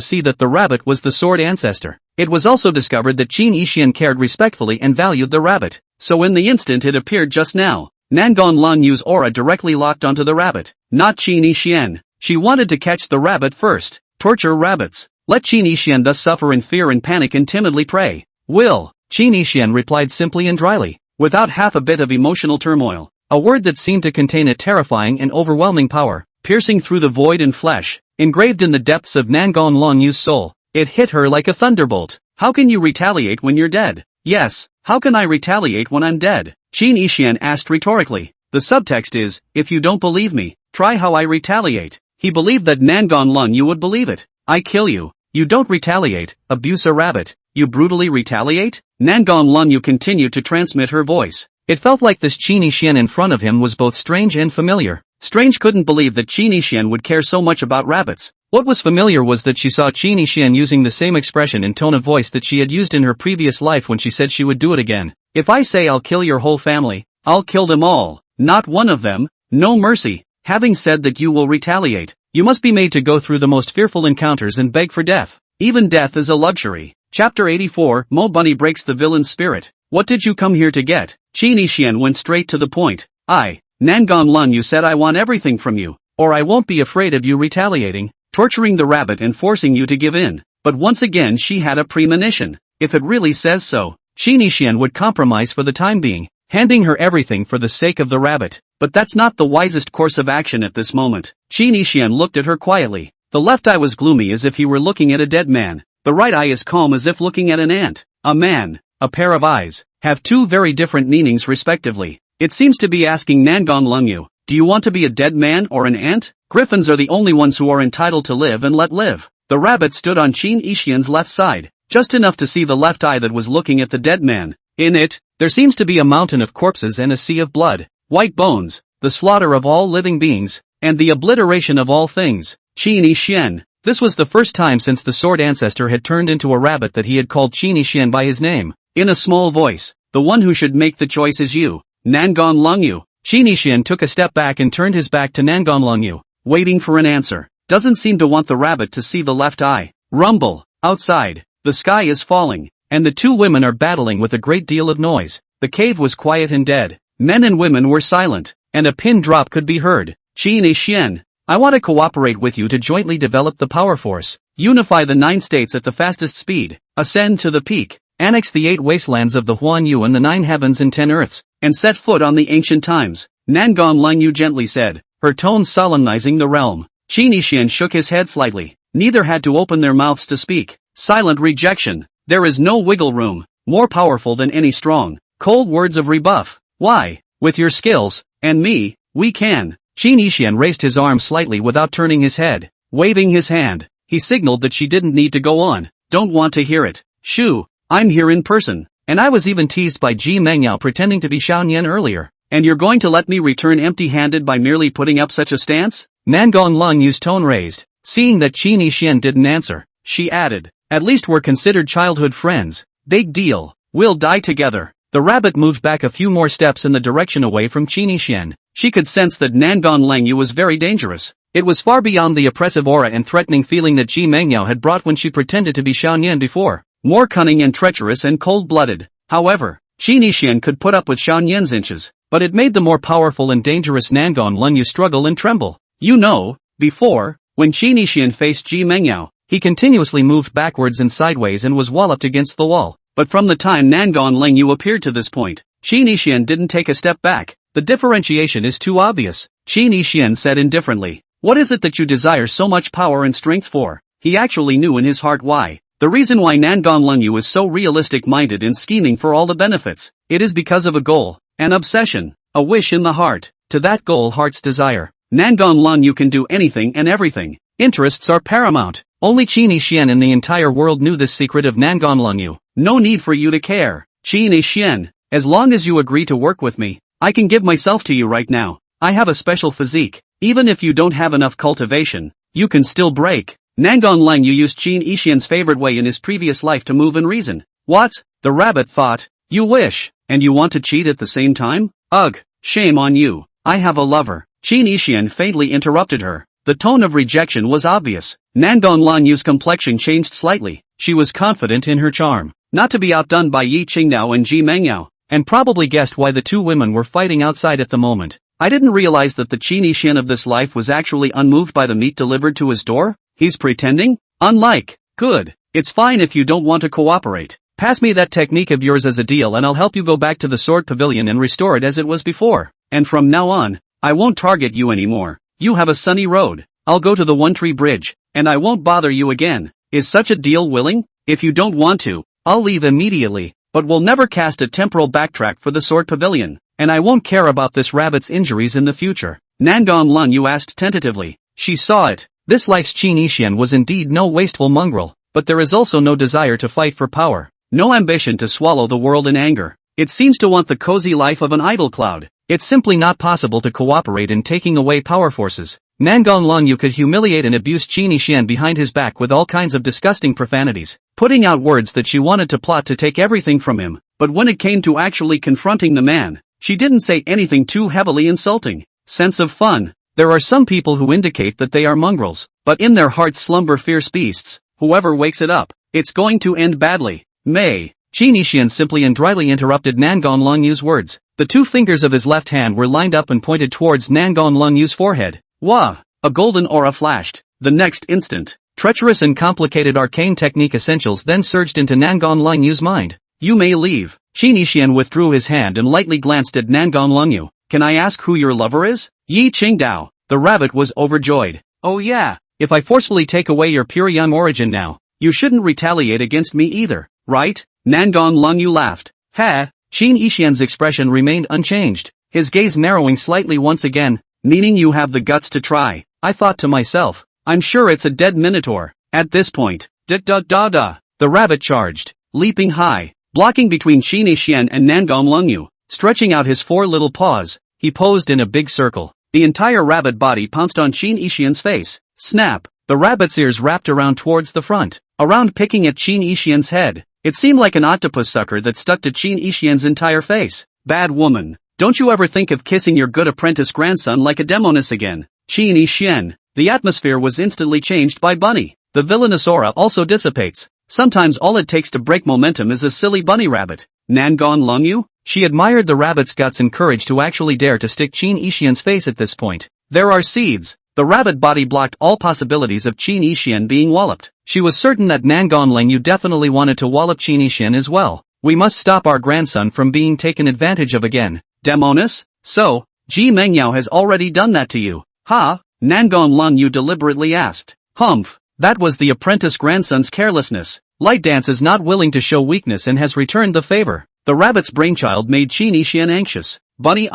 see that the rabbit was the Sword Ancestor. It was also discovered that Qin Yixian cared respectfully and valued the rabbit. So in the instant it appeared just now, Nangon Lanyu's aura directly locked onto the rabbit, not Qin Yixian. She wanted to catch the rabbit first. Torture rabbits. Let Qin Yixian thus suffer in fear and panic and timidly pray. Will. Qin Yixian replied simply and dryly, without half a bit of emotional turmoil. A word that seemed to contain a terrifying and overwhelming power, piercing through the void and flesh, engraved in the depths of Nangon Lanyu's soul. It hit her like a thunderbolt. How can you retaliate when you're dead? Yes, how can I retaliate when I'm dead? Qin Yixian asked rhetorically. The subtext is, if you don't believe me, try how I retaliate. He believed that Nangon Lungyu would believe it. I kill you. You don't retaliate, abuse a rabbit. You brutally retaliate? Nangon Lungyu continued to transmit her voice. It felt like this Qin Yixian in front of him was both strange and familiar. Strange couldn't believe that Qin Yixian would care so much about rabbits. What was familiar was that she saw Qin Yixian using the same expression and tone of voice that she had used in her previous life when she said she would do it again. If I say I'll kill your whole family, I'll kill them all, not one of them, no mercy. Having said that you will retaliate, you must be made to go through the most fearful encounters and beg for death. Even death is a luxury. Chapter 84, Mo Bunny breaks the villain's spirit. What did you come here to get? Qin Yixian went straight to the point. Nangon Lungyu said I want everything from you, or I won't be afraid of you retaliating, torturing the rabbit and forcing you to give in. But once again she had a premonition. If it really says so, Qin Yixian would compromise for the time being, handing her everything for the sake of the rabbit. But that's not the wisest course of action at this moment. Qin Yixian looked at her quietly. The left eye was gloomy as if he were looking at a dead man. The right eye is calm as if looking at an ant. A man, a pair of eyes, have two very different meanings respectively. It seems to be asking Nangon Lungyu, do you want to be a dead man or an ant? Griffins are the only ones who are entitled to live and let live. The rabbit stood on Qin Yixian's left side, just enough to see the left eye that was looking at the dead man. In it, there seems to be a mountain of corpses and a sea of blood, white bones, the slaughter of all living beings, and the obliteration of all things. Qin Yixian. This was the first time since the Sword Ancestor had turned into a rabbit that he had called Qin Yixian by his name. In a small voice, the one who should make the choice is you, Nangon Lungyu. Qin Yixian took a step back and turned his back to Nangon Lungyu, waiting for an answer. Doesn't seem to want the rabbit to see the left eye. Rumble. Outside, the sky is falling, and the two women are battling with a great deal of noise. The cave was quiet and dead. Men and women were silent, and a pin drop could be heard. Qin Yixian, I want to cooperate with you to jointly develop the power force, unify the 9 states at the fastest speed, ascend to the peak, annex the 8 wastelands of the Huan Yu and the 9 heavens and 10 earths, and set foot on the ancient times. Nangon Lungyu gently said, her tone solemnizing the realm. Qin Yixian shook his head slightly. Neither had to open their mouths to speak. Silent rejection. There is no wiggle room, more powerful than any strong, cold words of rebuff. Why? With your skills, and me, we can. Qin Yixian raised his arm slightly without turning his head. Waving his hand, he signaled that she didn't need to go on. Don't want to hear it. Shoo, I'm here in person, and I was even teased by Ji Mengyao pretending to be Xiaoyan earlier. And you're going to let me return empty-handed by merely putting up such a stance? Nangon Lungyu's tone raised. Seeing that Qin Yixian didn't answer, she added, at least we're considered childhood friends. Big deal. We'll die together. The rabbit moved back a few more steps in the direction away from Qin Yixian. She could sense that Nangon Lungyu was very dangerous. It was far beyond the oppressive aura and threatening feeling that Ji Mengyao had brought when she pretended to be Xiaoyan before. More cunning and treacherous and cold-blooded. However, Qin Yixian could put up with Xiaoyan's inches, but it made the more powerful and dangerous Nangon Lungyu struggle and tremble. You know, before, when Qin Yixian faced Ji Mengyao, he continuously moved backwards and sideways and was walloped against the wall. But from the time Nangon Lungyu appeared to this point, Qin Yixian didn't take a step back. The differentiation is too obvious. Qin Yixian said indifferently, what is it that you desire so much power and strength for? He actually knew in his heart why. The reason why Nangon Lungyu is so realistic-minded in scheming for all the benefits. It is because of a goal, an obsession, a wish in the heart. To that goal heart's desire, Nangon Lungyu can do anything and everything. Interests are paramount. Only Qin Yixian in the entire world knew this secret of Nangon Lungyu. No need for you to care. Qin Yixian, as long as you agree to work with me, I can give myself to you right now. I have a special physique. Even if you don't have enough cultivation, you can still break. Nangon Lungyu used Qin Yixian's favorite way in his previous life to move and reason. What? The rabbit thought. You wish, and you want to cheat at the same time? Ugh, shame on you. I have a lover. Qin Yixian faintly interrupted her. The tone of rejection was obvious. Nangon Lanyu's complexion changed slightly. She was confident in her charm, not to be outdone by Yi Qingdao and Ji Mengyao, and probably guessed why the two women were fighting outside at the moment. I didn't realize that the Qin Yixian of this life was actually unmoved by the meat delivered to his door. He's pretending? Unlike. Good. It's fine if you don't want to cooperate. Pass me that technique of yours as a deal and I'll help you go back to the Sword Pavilion and restore it as it was before. And from now on, I won't target you anymore. You have a sunny road. I'll go to the One Tree Bridge, and I won't bother you again. Is such a deal willing? If you don't want to, I'll leave immediately, but we'll never cast a temporal backtrack for the Sword Pavilion, and I won't care about this rabbit's injuries in the future. Nangon Lungyu asked tentatively. She saw it. This life's Qin Yixian was indeed no wasteful mongrel, but there is also no desire to fight for power, no ambition to swallow the world in anger. It seems to want the cozy life of an idle cloud. It's simply not possible to cooperate in taking away power forces. Nangon Lungyu could humiliate and abuse Qin Yixian behind his back with all kinds of disgusting profanities, putting out words that she wanted to plot to take everything from him, but when it came to actually confronting the man, she didn't say anything too heavily insulting. Sense of fun. There are some people who indicate that they are mongrels, but in their hearts slumber fierce beasts. Whoever wakes it up, it's going to end badly. May. Qin Yixian simply and dryly interrupted Nangon Lungyu's words. The two fingers of his left hand were lined up and pointed towards Nangon Lungyu's forehead. Wah! A golden aura flashed. The next instant, treacherous and complicated arcane technique essentials then surged into Nangon Lungyu's mind. You may leave. Qin Yixian withdrew his hand and lightly glanced at Nangon Lungyu. Can I ask who your lover is? Yi Qingdao. The rabbit was overjoyed. Oh yeah. If I forcefully take away your pure young origin now, you shouldn't retaliate against me either, right? Nangon Lungyu laughed. Ha! Qin Yixian's expression remained unchanged, his gaze narrowing slightly once again. Meaning you have the guts to try. I thought to myself, I'm sure it's a dead minotaur. At this point, the rabbit charged, leaping high, blocking between Qin Yixian and Nangon Lungyu, stretching out his four little paws. He posed in a big circle. The entire rabbit body pounced on Qin Yixian's face. Snap! The rabbit's ears wrapped around towards the front, around picking at Qin Yixian's head. It seemed like an octopus sucker that stuck to Qin Yixian's entire face. Bad woman. Don't you ever think of kissing your good apprentice grandson like a demoness again. Qin Yixian. The atmosphere was instantly changed by Bunny. The villainous aura also dissipates. Sometimes all it takes to break momentum is a silly bunny rabbit. Nangon Lungyu? She admired the rabbit's guts and courage to actually dare to stick Qin Yixian's face at this point. There are seeds. The rabbit body blocked all possibilities of Qin Yixian being walloped. She was certain that Nangon Lungyu definitely wanted to wallop Qin Yixian as well. We must stop our grandson from being taken advantage of again. Demoness? So, Ji Mengyao has already done that to you. Ha? Nangon Lungyu deliberately asked. Humph. That was the apprentice grandson's carelessness. Light Dance is not willing to show weakness and has returned the favor. The rabbit's brainchild made Qin Yixian anxious. Bunny,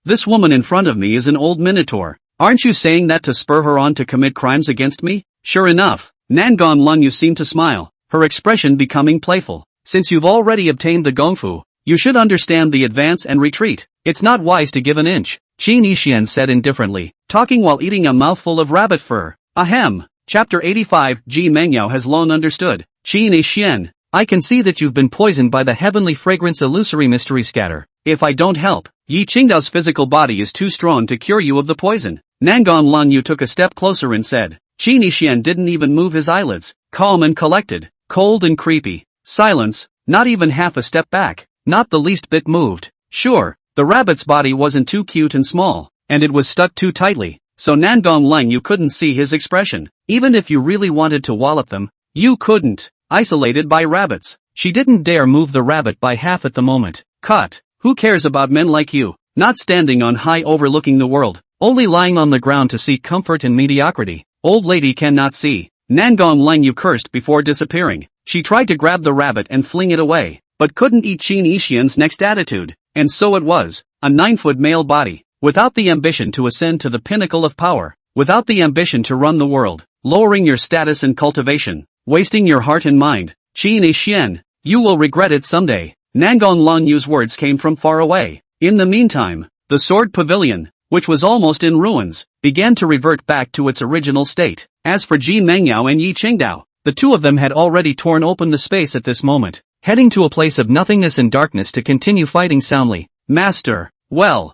this woman in front of me is an old minotaur. Aren't you saying that to spur her on to commit crimes against me? Sure enough. Nangon Lungyu seemed to smile, her expression becoming playful. Since you've already obtained the gongfu, you should understand the advance and retreat. It's not wise to give an inch, Qin Yixian said indifferently, talking while eating a mouthful of rabbit fur. Ahem. Chapter 85. Ji Mengyao has long understood. Qin Yixian, I can see that you've been poisoned by the heavenly fragrance illusory mystery scatter. If I don't help, Yi Qingdao's physical body is too strong to cure you of the poison. Nangon Lungyu took a step closer and said. Qin Yixian didn't even move his eyelids, calm and collected, cold and creepy. Silence, not even half a step back, not the least bit moved. Sure, the rabbit's body wasn't too cute and small, and it was stuck too tightly, so Nangon Lungyu couldn't see his expression. Even if you really wanted to wallop them, you couldn't. Isolated by rabbits, she didn't dare move the rabbit by half at the moment. Cut. Who cares about men like you? Not standing on high overlooking the world, only lying on the ground to seek comfort and mediocrity. Old lady cannot see. Nangon Lungyu cursed before disappearing. She tried to grab the rabbit and fling it away, but couldn't eat Qin Yixian's next attitude. And so it was, a 9-foot male body, without the ambition to ascend to the pinnacle of power, without the ambition to run the world, lowering your status and cultivation, wasting your heart and mind. Qin Yixian, you will regret it someday. Nangon Lungyu's words came from far away. In the meantime, the sword pavilion, which was almost in ruins, began to revert back to its original state. As for Ji Mengyao and Yi Qingdao, the two of them had already torn open the space at this moment, heading to a place of nothingness and darkness to continue fighting soundly. Master, well,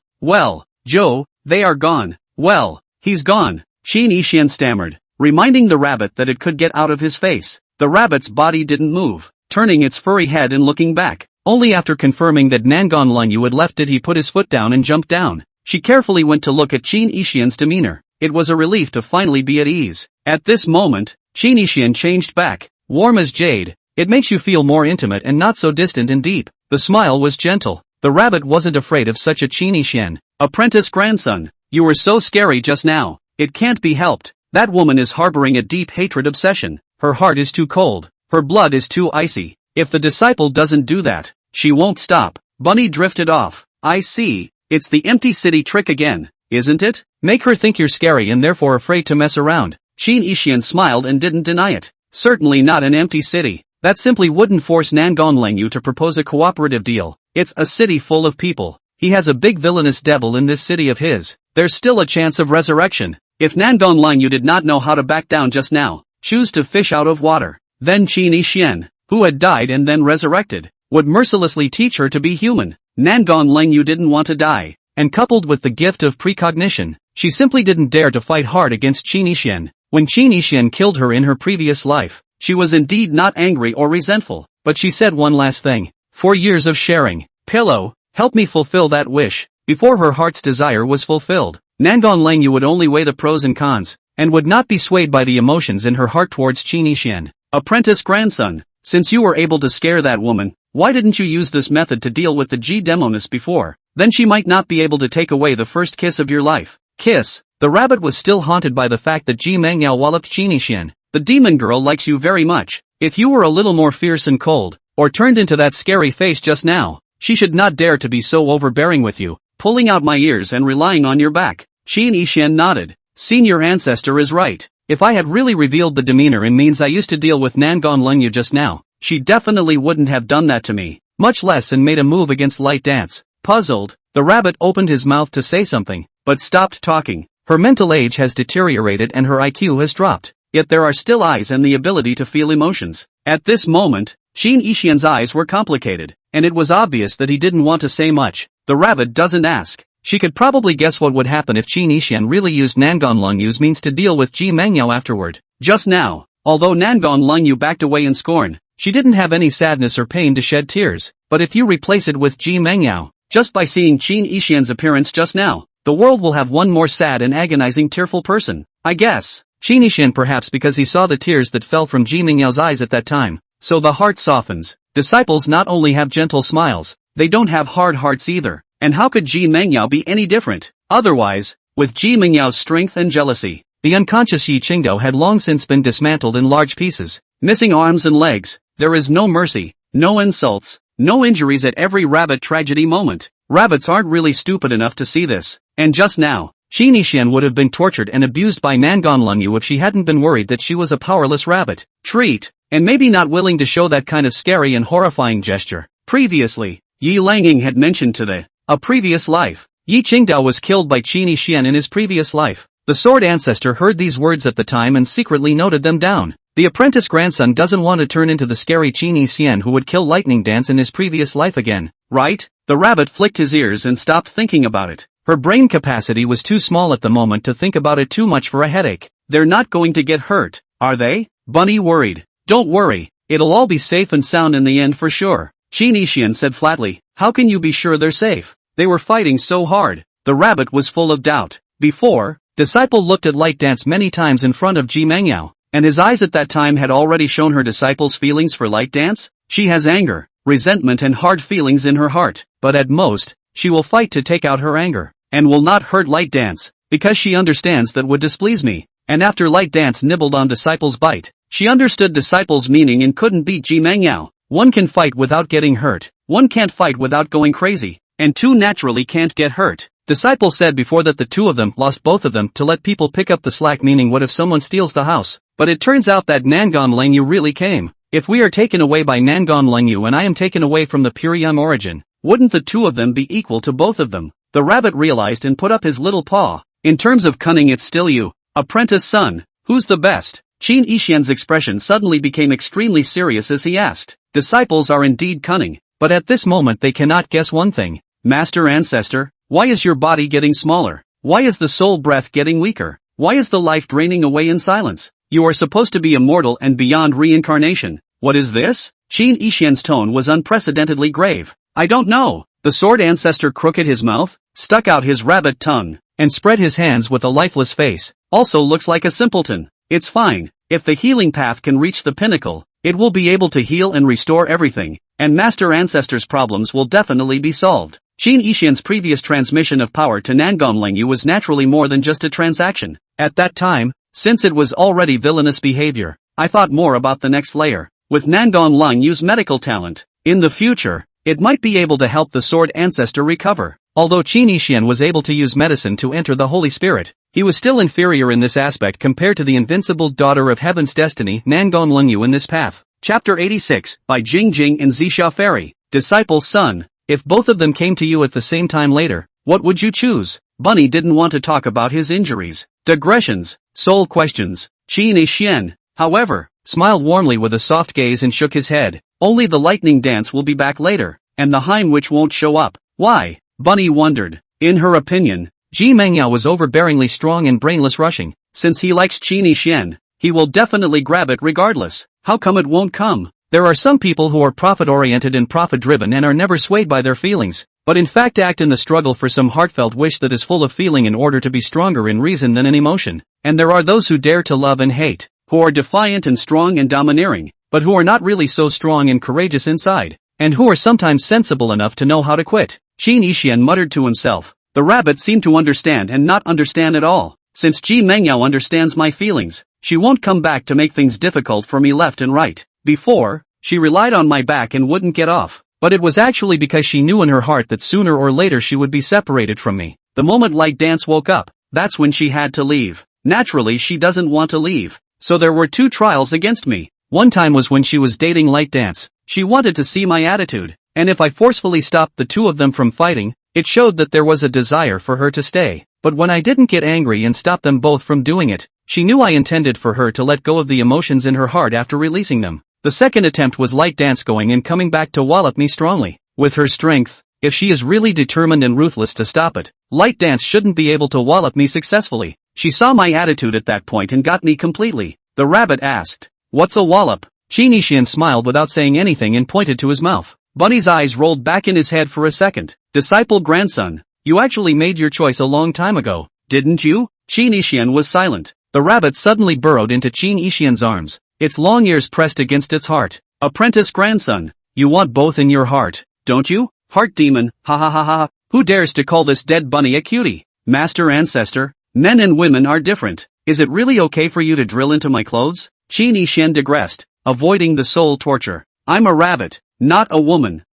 Joe, they are gone. Well, he's gone, Qin Yixian stammered, reminding the rabbit that it could get out of his face. The rabbit's body didn't move, turning its furry head and looking back. Only after confirming that Nangon Lungyu had left did he put his foot down and jump down. She carefully went to look at Qin Yixian's demeanor. It was a relief to finally be at ease. At this moment, Qin Yixian changed back, warm as jade. It makes you feel more intimate and not so distant and deep. The smile was gentle. The rabbit wasn't afraid of such a Qin Yixian. Apprentice grandson, you were so scary just now. It can't be helped. That woman is harboring a deep hatred obsession. Her heart is too cold. Her blood is too icy. If the disciple doesn't do that, she won't stop. Bunny drifted off. I see. It's the empty city trick again, isn't it? Make her think you're scary and therefore afraid to mess around. Qin Yixian smiled and didn't deny it. Certainly not an empty city. That simply wouldn't force Nangon Lungyu to propose a cooperative deal. It's a city full of people. He has a big villainous devil in this city of his. There's still a chance of resurrection. If Nangon Lungyu did not know how to back down just now, choose to fish out of water, then Qin Yixian, who had died and then resurrected, would mercilessly teach her to be human. Nangon Lungyu didn't want to die, and coupled with the gift of precognition, she simply didn't dare to fight hard against Qin Yixian. When Qin Yixian killed her in her previous life, she was indeed not angry or resentful, but she said one last thing. 4 years of sharing. Pillow, help me fulfill that wish. Before her heart's desire was fulfilled, Nangon Lungyu would only weigh the pros and cons, and would not be swayed by the emotions in her heart towards Qin Yixian. Apprentice grandson, since you were able to scare that woman, Why didn't you use this method to deal with the G-demoness before? Then she might not be able to take away the first kiss of your life. Kiss. The rabbit was still haunted by the fact that Ji Mengyao walloped Qinishian. The demon girl likes you very much. If you were a little more fierce and cold, or turned into that scary face just now, she should not dare to be so overbearing with you, pulling out my ears and relying on your back. Qinishian nodded. Senior ancestor is right. If I had really revealed the demeanor and means I used to deal with Nangon Lengyu just now, she definitely wouldn't have done that to me, much less and made a move against light dance. Puzzled, the rabbit opened his mouth to say something, but stopped talking. Her mental age has deteriorated and her IQ has dropped, yet there are still eyes and the ability to feel emotions. At this moment, Qin Ishian's eyes were complicated, and it was obvious that he didn't want to say much. The rabbit doesn't ask. She could probably guess what would happen if Qin Ishian really used Nangon Lengyu's means to deal with Ji Mengyao afterward. Just now, although Nangon Lengyu backed away in scorn, she didn't have any sadness or pain to shed tears. But if you replace it with Ji Mengyao, just by seeing Qin Ishian's appearance just now, the world will have one more sad and agonizing tearful person, I guess. Qin Ishian perhaps because he saw the tears that fell from Ji Mengyao's eyes at that time. So the heart softens. Disciples not only have gentle smiles, they don't have hard hearts either. And how could Ji Mengyao be any different? Otherwise, with Ji Mengyao's strength and jealousy, the unconscious Yi Qingdao had long since been dismantled in large pieces. Missing arms and legs, there is no mercy, no insults, no injuries at every rabbit tragedy moment. Rabbits aren't really stupid enough to see this. And just now, Qin Ishian would have been tortured and abused by Nangon Lengyu if she hadn't been worried that she was a powerless rabbit. Treat, and maybe not willing to show that kind of scary and horrifying gesture. Previously, Yi Langying had mentioned to a previous life. Yi Qingdao was killed by Qin Ishian in his previous life. The Sword Ancestor heard these words at the time and secretly noted them down. The apprentice grandson doesn't want to turn into the scary Qin Ishian who would kill Lightning Dance in his previous life again, right? The rabbit flicked his ears and stopped thinking about it. Her brain capacity was too small at the moment to think about it too much for a headache. They're not going to get hurt, are they? Bunny worried. Don't worry, it'll all be safe and sound in the end for sure. Qin Ishian said flatly. How can you be sure they're safe? They were fighting so hard. The rabbit was full of doubt. Before, Disciple looked at Light Dance many times in front of Ji Mengyao, and his eyes at that time had already shown her Disciple's feelings for Light Dance. She has anger, resentment and hard feelings in her heart, but at most, she will fight to take out her anger, and will not hurt Light Dance, because she understands that would displease me. And after Light Dance nibbled on Disciple's bite, she understood Disciple's meaning and couldn't beat Ji Mengyao. One can fight without getting hurt, one can't fight without going crazy, and two naturally can't get hurt. Disciple said before that the two of them lost both of them to let people pick up the slack, meaning what if someone steals the house? But it turns out that Nangon Lengyu really came. If we are taken away by Nangon Lengyu and I am taken away from the pure young origin, wouldn't the two of them be equal to both of them? The rabbit realized and put up his little paw. In terms of cunning it's still you, apprentice son, who's the best? Qin Ishian's expression suddenly became extremely serious as he asked. Disciples are indeed cunning, but at this moment they cannot guess one thing. Master Ancestor, why is your body getting smaller? Why is the soul breath getting weaker? Why is the life draining away in silence? You are supposed to be immortal and beyond reincarnation. What is this? Qin Ishian's tone was unprecedentedly grave. I don't know. The Sword Ancestor crooked his mouth, stuck out his rabbit tongue, and spread his hands with a lifeless face. Also looks like a simpleton. It's fine. If the healing path can reach the pinnacle, it will be able to heal and restore everything, and Master Ancestor's problems will definitely be solved. Qin Ishian's previous transmission of power to Nangon Lengyu was naturally more than just a transaction. At that time, since it was already villainous behavior, I thought more about the next layer. With Nangon Lengyu's medical talent, in the future, it might be able to help the Sword Ancestor recover. Although Qin Ishian was able to use medicine to enter the Holy Spirit, he was still inferior in this aspect compared to the invincible daughter of Heaven's destiny Nangon Lengyu in this path. Chapter 86, by Jing Jing and Zixia Fairy. Disciple's son, if both of them came to you at the same time later, what would you choose? Bunny didn't want to talk about his injuries, digressions, soul questions. Qin Ishian, however, smiled warmly with a soft gaze and shook his head. Only the Lightning Dance will be back later, and the Heimwich won't show up. Why? Bunny wondered. In her opinion, Ji Mengyao was overbearingly strong and brainless rushing. Since he likes Qin Ishian, he will definitely grab it regardless. How come it won't come? There are some people who are profit-oriented and profit-driven and are never swayed by their feelings, but in fact act in the struggle for some heartfelt wish that is full of feeling in order to be stronger in reason than in emotion. And there are those who dare to love and hate, who are defiant and strong and domineering, but who are not really so strong and courageous inside. and who are sometimes sensible enough to know how to quit. Qin Yixian muttered to himself. The rabbit seemed to understand and not understand at all. Since Ji Mengyao understands my feelings, she won't come back to make things difficult for me left and right. Before, she relied on my back and wouldn't get off. But it was actually because she knew in her heart that sooner or later she would be separated from me. The moment Light Dance woke up, that's when she had to leave. Naturally she doesn't want to leave. So there were two trials against me. One time was when she was dating Light Dance. She wanted to see my attitude, and if I forcefully stopped the two of them from fighting, it showed that there was a desire for her to stay. But when I didn't get angry and stop them both from doing it, she knew I intended for her to let go of the emotions in her heart after releasing them. The second attempt was Light Dance going and coming back to wallop me strongly. With her strength, if she is really determined and ruthless to stop it, Light Dance shouldn't be able to wallop me successfully. She saw my attitude at that point and got me completely. The rabbit asked, "What's a wallop?" Qin Yixian smiled without saying anything and pointed to his mouth. Bunny's eyes rolled back in his head for a second. Disciple grandson, you actually made your choice a long time ago, didn't you? Qin Yixian was silent. The rabbit suddenly burrowed into Qin Yixian's arms, its long ears pressed against its heart. Apprentice grandson, you want both in your heart, don't you? Heart demon, ha ha ha ha. Who dares to call this dead bunny a cutie? Master ancestor, men and women are different. Is it really okay for you to drill into my clothes? Qin Yixian digressed, avoiding the soul torture. I'm a rabbit, not a woman.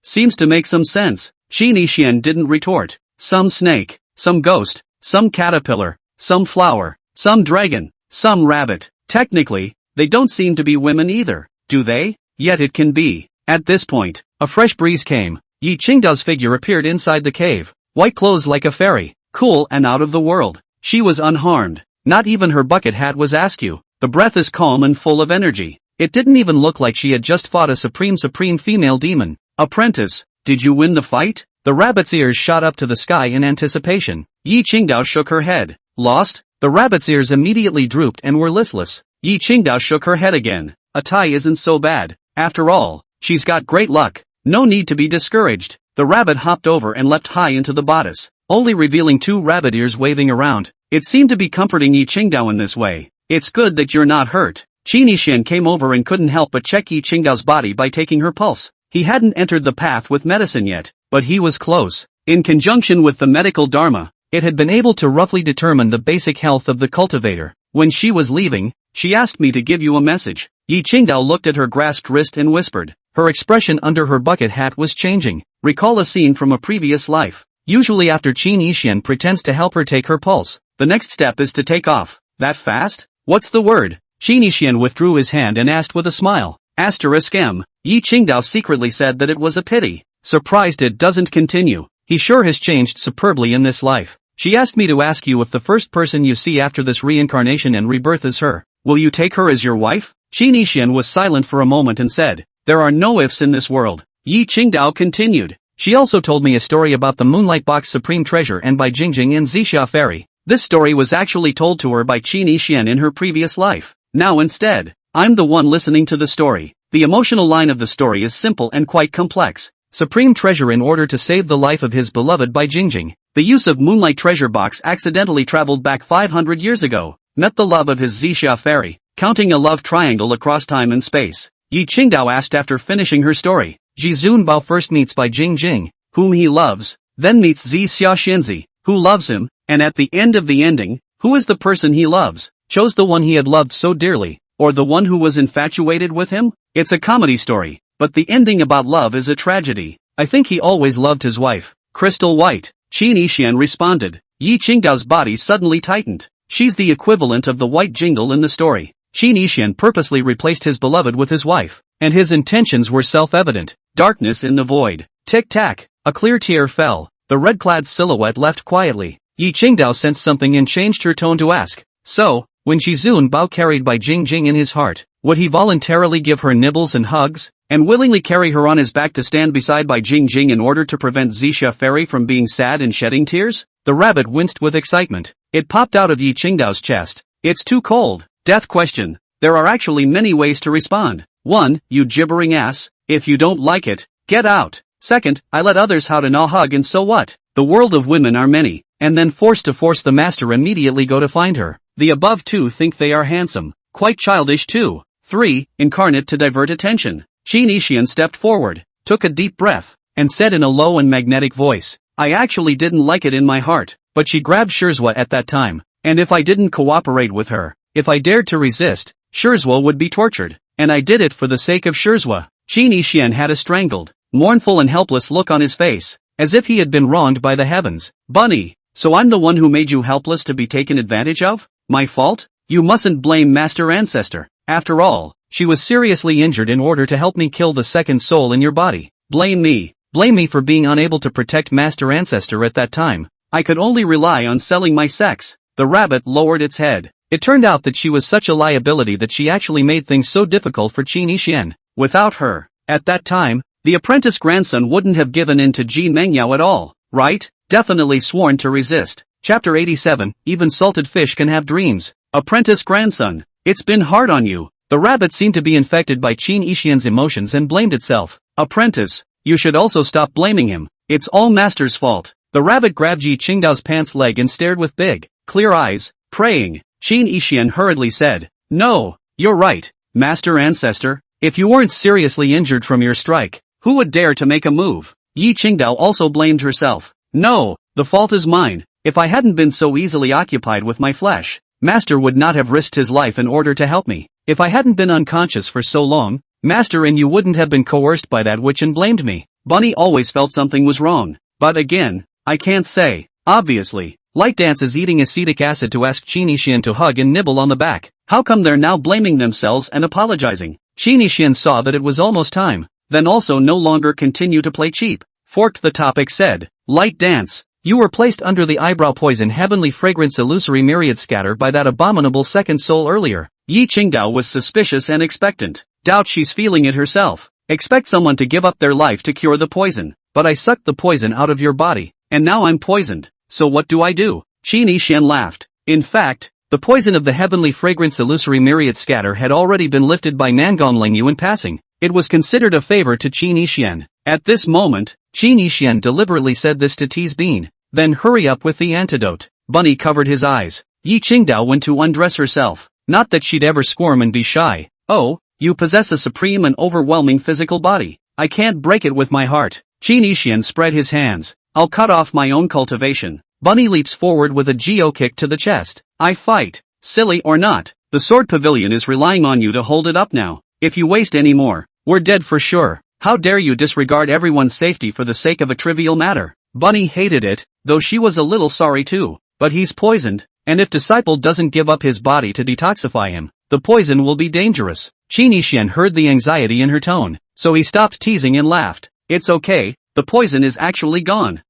Seems to make some sense. Qin Yixian didn't retort. Some snake, some ghost, some caterpillar, some flower, some dragon, some rabbit. Technically, they don't seem to be women either, do they? Yet it can be. At this point, a fresh breeze came. Yi Qingdao's figure appeared inside the cave. White clothes like a fairy, cool and out of the world. She was unharmed. Not even her bucket hat was askew. The breath is calm and full of energy. It didn't even look like she had just fought a supreme female demon. Apprentice, did you win the fight? The rabbit's ears shot up to the sky in anticipation. Yi Qingdao shook her head. Lost? The rabbit's ears immediately drooped and were listless. Yi Qingdao shook her head again. A tie isn't so bad. After all, she's got great luck. No need to be discouraged. The rabbit hopped over and leapt high into the bodice, only revealing two rabbit ears waving around. It seemed to be comforting Yi Qingdao in this way. It's good that you're not hurt. Qin Yixian came over and couldn't help but check Yi Qingdao's body by taking her pulse. He hadn't entered the path with medicine yet, but he was close. In conjunction with the medical dharma, it had been able to roughly determine the basic health of the cultivator. When she was leaving, she asked me to give you a message. Yi Qingdao looked at her grasped wrist and whispered. Her expression under her bucket hat was changing. Recall a scene from a previous life. Usually after Qin Yixian pretends to help her take her pulse, the next step is to take off. That fast? What's the word? Qin Yixian withdrew his hand and asked with a smile. M. Yi Qingdao secretly said that it was a pity. Surprised it doesn't continue. He sure has changed superbly in this life. She asked me to ask you if the first person you see after this reincarnation and rebirth is her. Will you take her as your wife? Qin Yixian was silent for a moment and said, there are no ifs in this world. Yi Qingdao continued. She also told me a story about the Moonlight Box Supreme Treasure and by Jingjing and Zixia Fairy. This story was actually told to her by Qin Yixian in her previous life. Now instead, I'm the one listening to the story. The emotional line of the story is simple and quite complex. Supreme Treasure in order to save the life of his beloved by Jingjing. The use of Moonlight Treasure Box accidentally traveled back 500 years ago. Met the love of his Zixia Fairy, counting a love triangle across time and space. Yi Qingdao asked after finishing her story. Ji Zunbao first meets by Jingjing, whom he loves, then meets Zixia Xinzi, who loves him, and at the end of the ending, who is the person he loves? Chose the one he had loved so dearly, or the one who was infatuated with him? It's a comedy story, but the ending about love is a tragedy. I think he always loved his wife. Crystal White. Qin Yixian responded. Yi Qingdao's body suddenly tightened. She's the equivalent of the white jingle in the story. Qin Yixian purposely replaced his beloved with his wife, and his intentions were self-evident. Darkness in the void. Tick-tack. A clear tear fell. The red-clad silhouette left quietly. Yi Qingdao sensed something and changed her tone to ask. So, when Shizun Bao carried by Jingjing in his heart, would he voluntarily give her nibbles and hugs, and willingly carry her on his back to stand beside by Jingjing in order to prevent Zixia Fairy from being sad and shedding tears? The rabbit winced with excitement. It popped out of Yi Qingdao's chest. It's too cold. Death question. There are actually many ways to respond. 1. You gibbering ass. If you don't like it, get out. 2. I let others how to hug and so what? The world of women are many, and then force the master immediately go to find her. The above 2 think they are handsome. Quite childish too. 3. Incarnate to divert attention. Qin Yixian stepped forward. took a deep breath, and said in a low and magnetic voice, I actually didn't like it in my heart, but she grabbed Shirzwa at that time, and if I didn't cooperate with her, if I dared to resist, Shirzwa would be tortured, and I did it for the sake of Shirzwa. Qin Yixian had a strangled, mournful and helpless look on his face, as if he had been wronged by the heavens. Bunny, so I'm the one who made you helpless to be taken advantage of? My fault? You mustn't blame Master Ancestor. After all, she was seriously injured in order to help me kill the second soul in your body. Blame me. Blame me for being unable to protect Master Ancestor at that time. I could only rely on selling my sex. The rabbit lowered its head. It turned out that she was such a liability that she actually made things so difficult for Qin Yixian. Without her, at that time, the apprentice grandson wouldn't have given in to Ji Mengyao at all, right? Definitely sworn to resist. Chapter 87, Even salted fish can have dreams. Apprentice grandson, it's been hard on you. The rabbit seemed to be infected by Qin Yixian's emotions and blamed itself. Apprentice, you should also stop blaming him. It's all Master's fault. The rabbit grabbed Ji Qingdao's pants leg and stared with big, clear eyes, praying. Qin Yixian hurriedly said, No, you're right, Master Ancestor. If you weren't seriously injured from your strike, who would dare to make a move? Yi Qingdao also blamed herself. No, the fault is mine. If I hadn't been so easily occupied with my flesh, Master would not have risked his life in order to help me. If I hadn't been unconscious for so long, Master and you wouldn't have been coerced by that witch and blamed me. Bunny always felt something was wrong. But again, I can't say. Obviously, Light Dance is eating acetic acid to ask Qin Yixian to hug and nibble on the back. How come they're now blaming themselves and apologizing? Qin Yixian saw that it was almost time, then also no longer continue to play cheap. Forked the topic said, Light Dance, you were placed under the eyebrow poison heavenly fragrance illusory myriad scatter by that abominable second soul earlier. Yi Qingdao was suspicious and expectant. Doubt she's feeling it herself. Expect someone to give up their life to cure the poison. But I sucked the poison out of your body, and now I'm poisoned. So what do I do? Qin Yixian laughed. In fact, the poison of the heavenly fragrance illusory myriad scatter had already been lifted by Nangonling Yu in passing. It was considered a favor to Qin Yixian. At this moment, Qin Yixian deliberately said this to tease Bean. Then hurry up with the antidote. Bunny covered his eyes. Yi Qingdao went to undress herself. Not that she'd ever squirm and be shy. Oh, you possess a supreme and overwhelming physical body. I can't break it with my heart. Qin Yixian spread his hands. I'll cut off my own cultivation. Bunny leaps forward with a geo kick to the chest. I fight. Silly or not, the sword pavilion is relying on you to hold it up now. If you waste any more, we're dead for sure. How dare you disregard everyone's safety for the sake of a trivial matter? Bunny hated it, though she was a little sorry too. But he's poisoned, and if Disciple doesn't give up his body to detoxify him, the poison will be dangerous. Qin Yixian heard the anxiety in her tone, so he stopped teasing and laughed. It's okay, the poison is actually gone.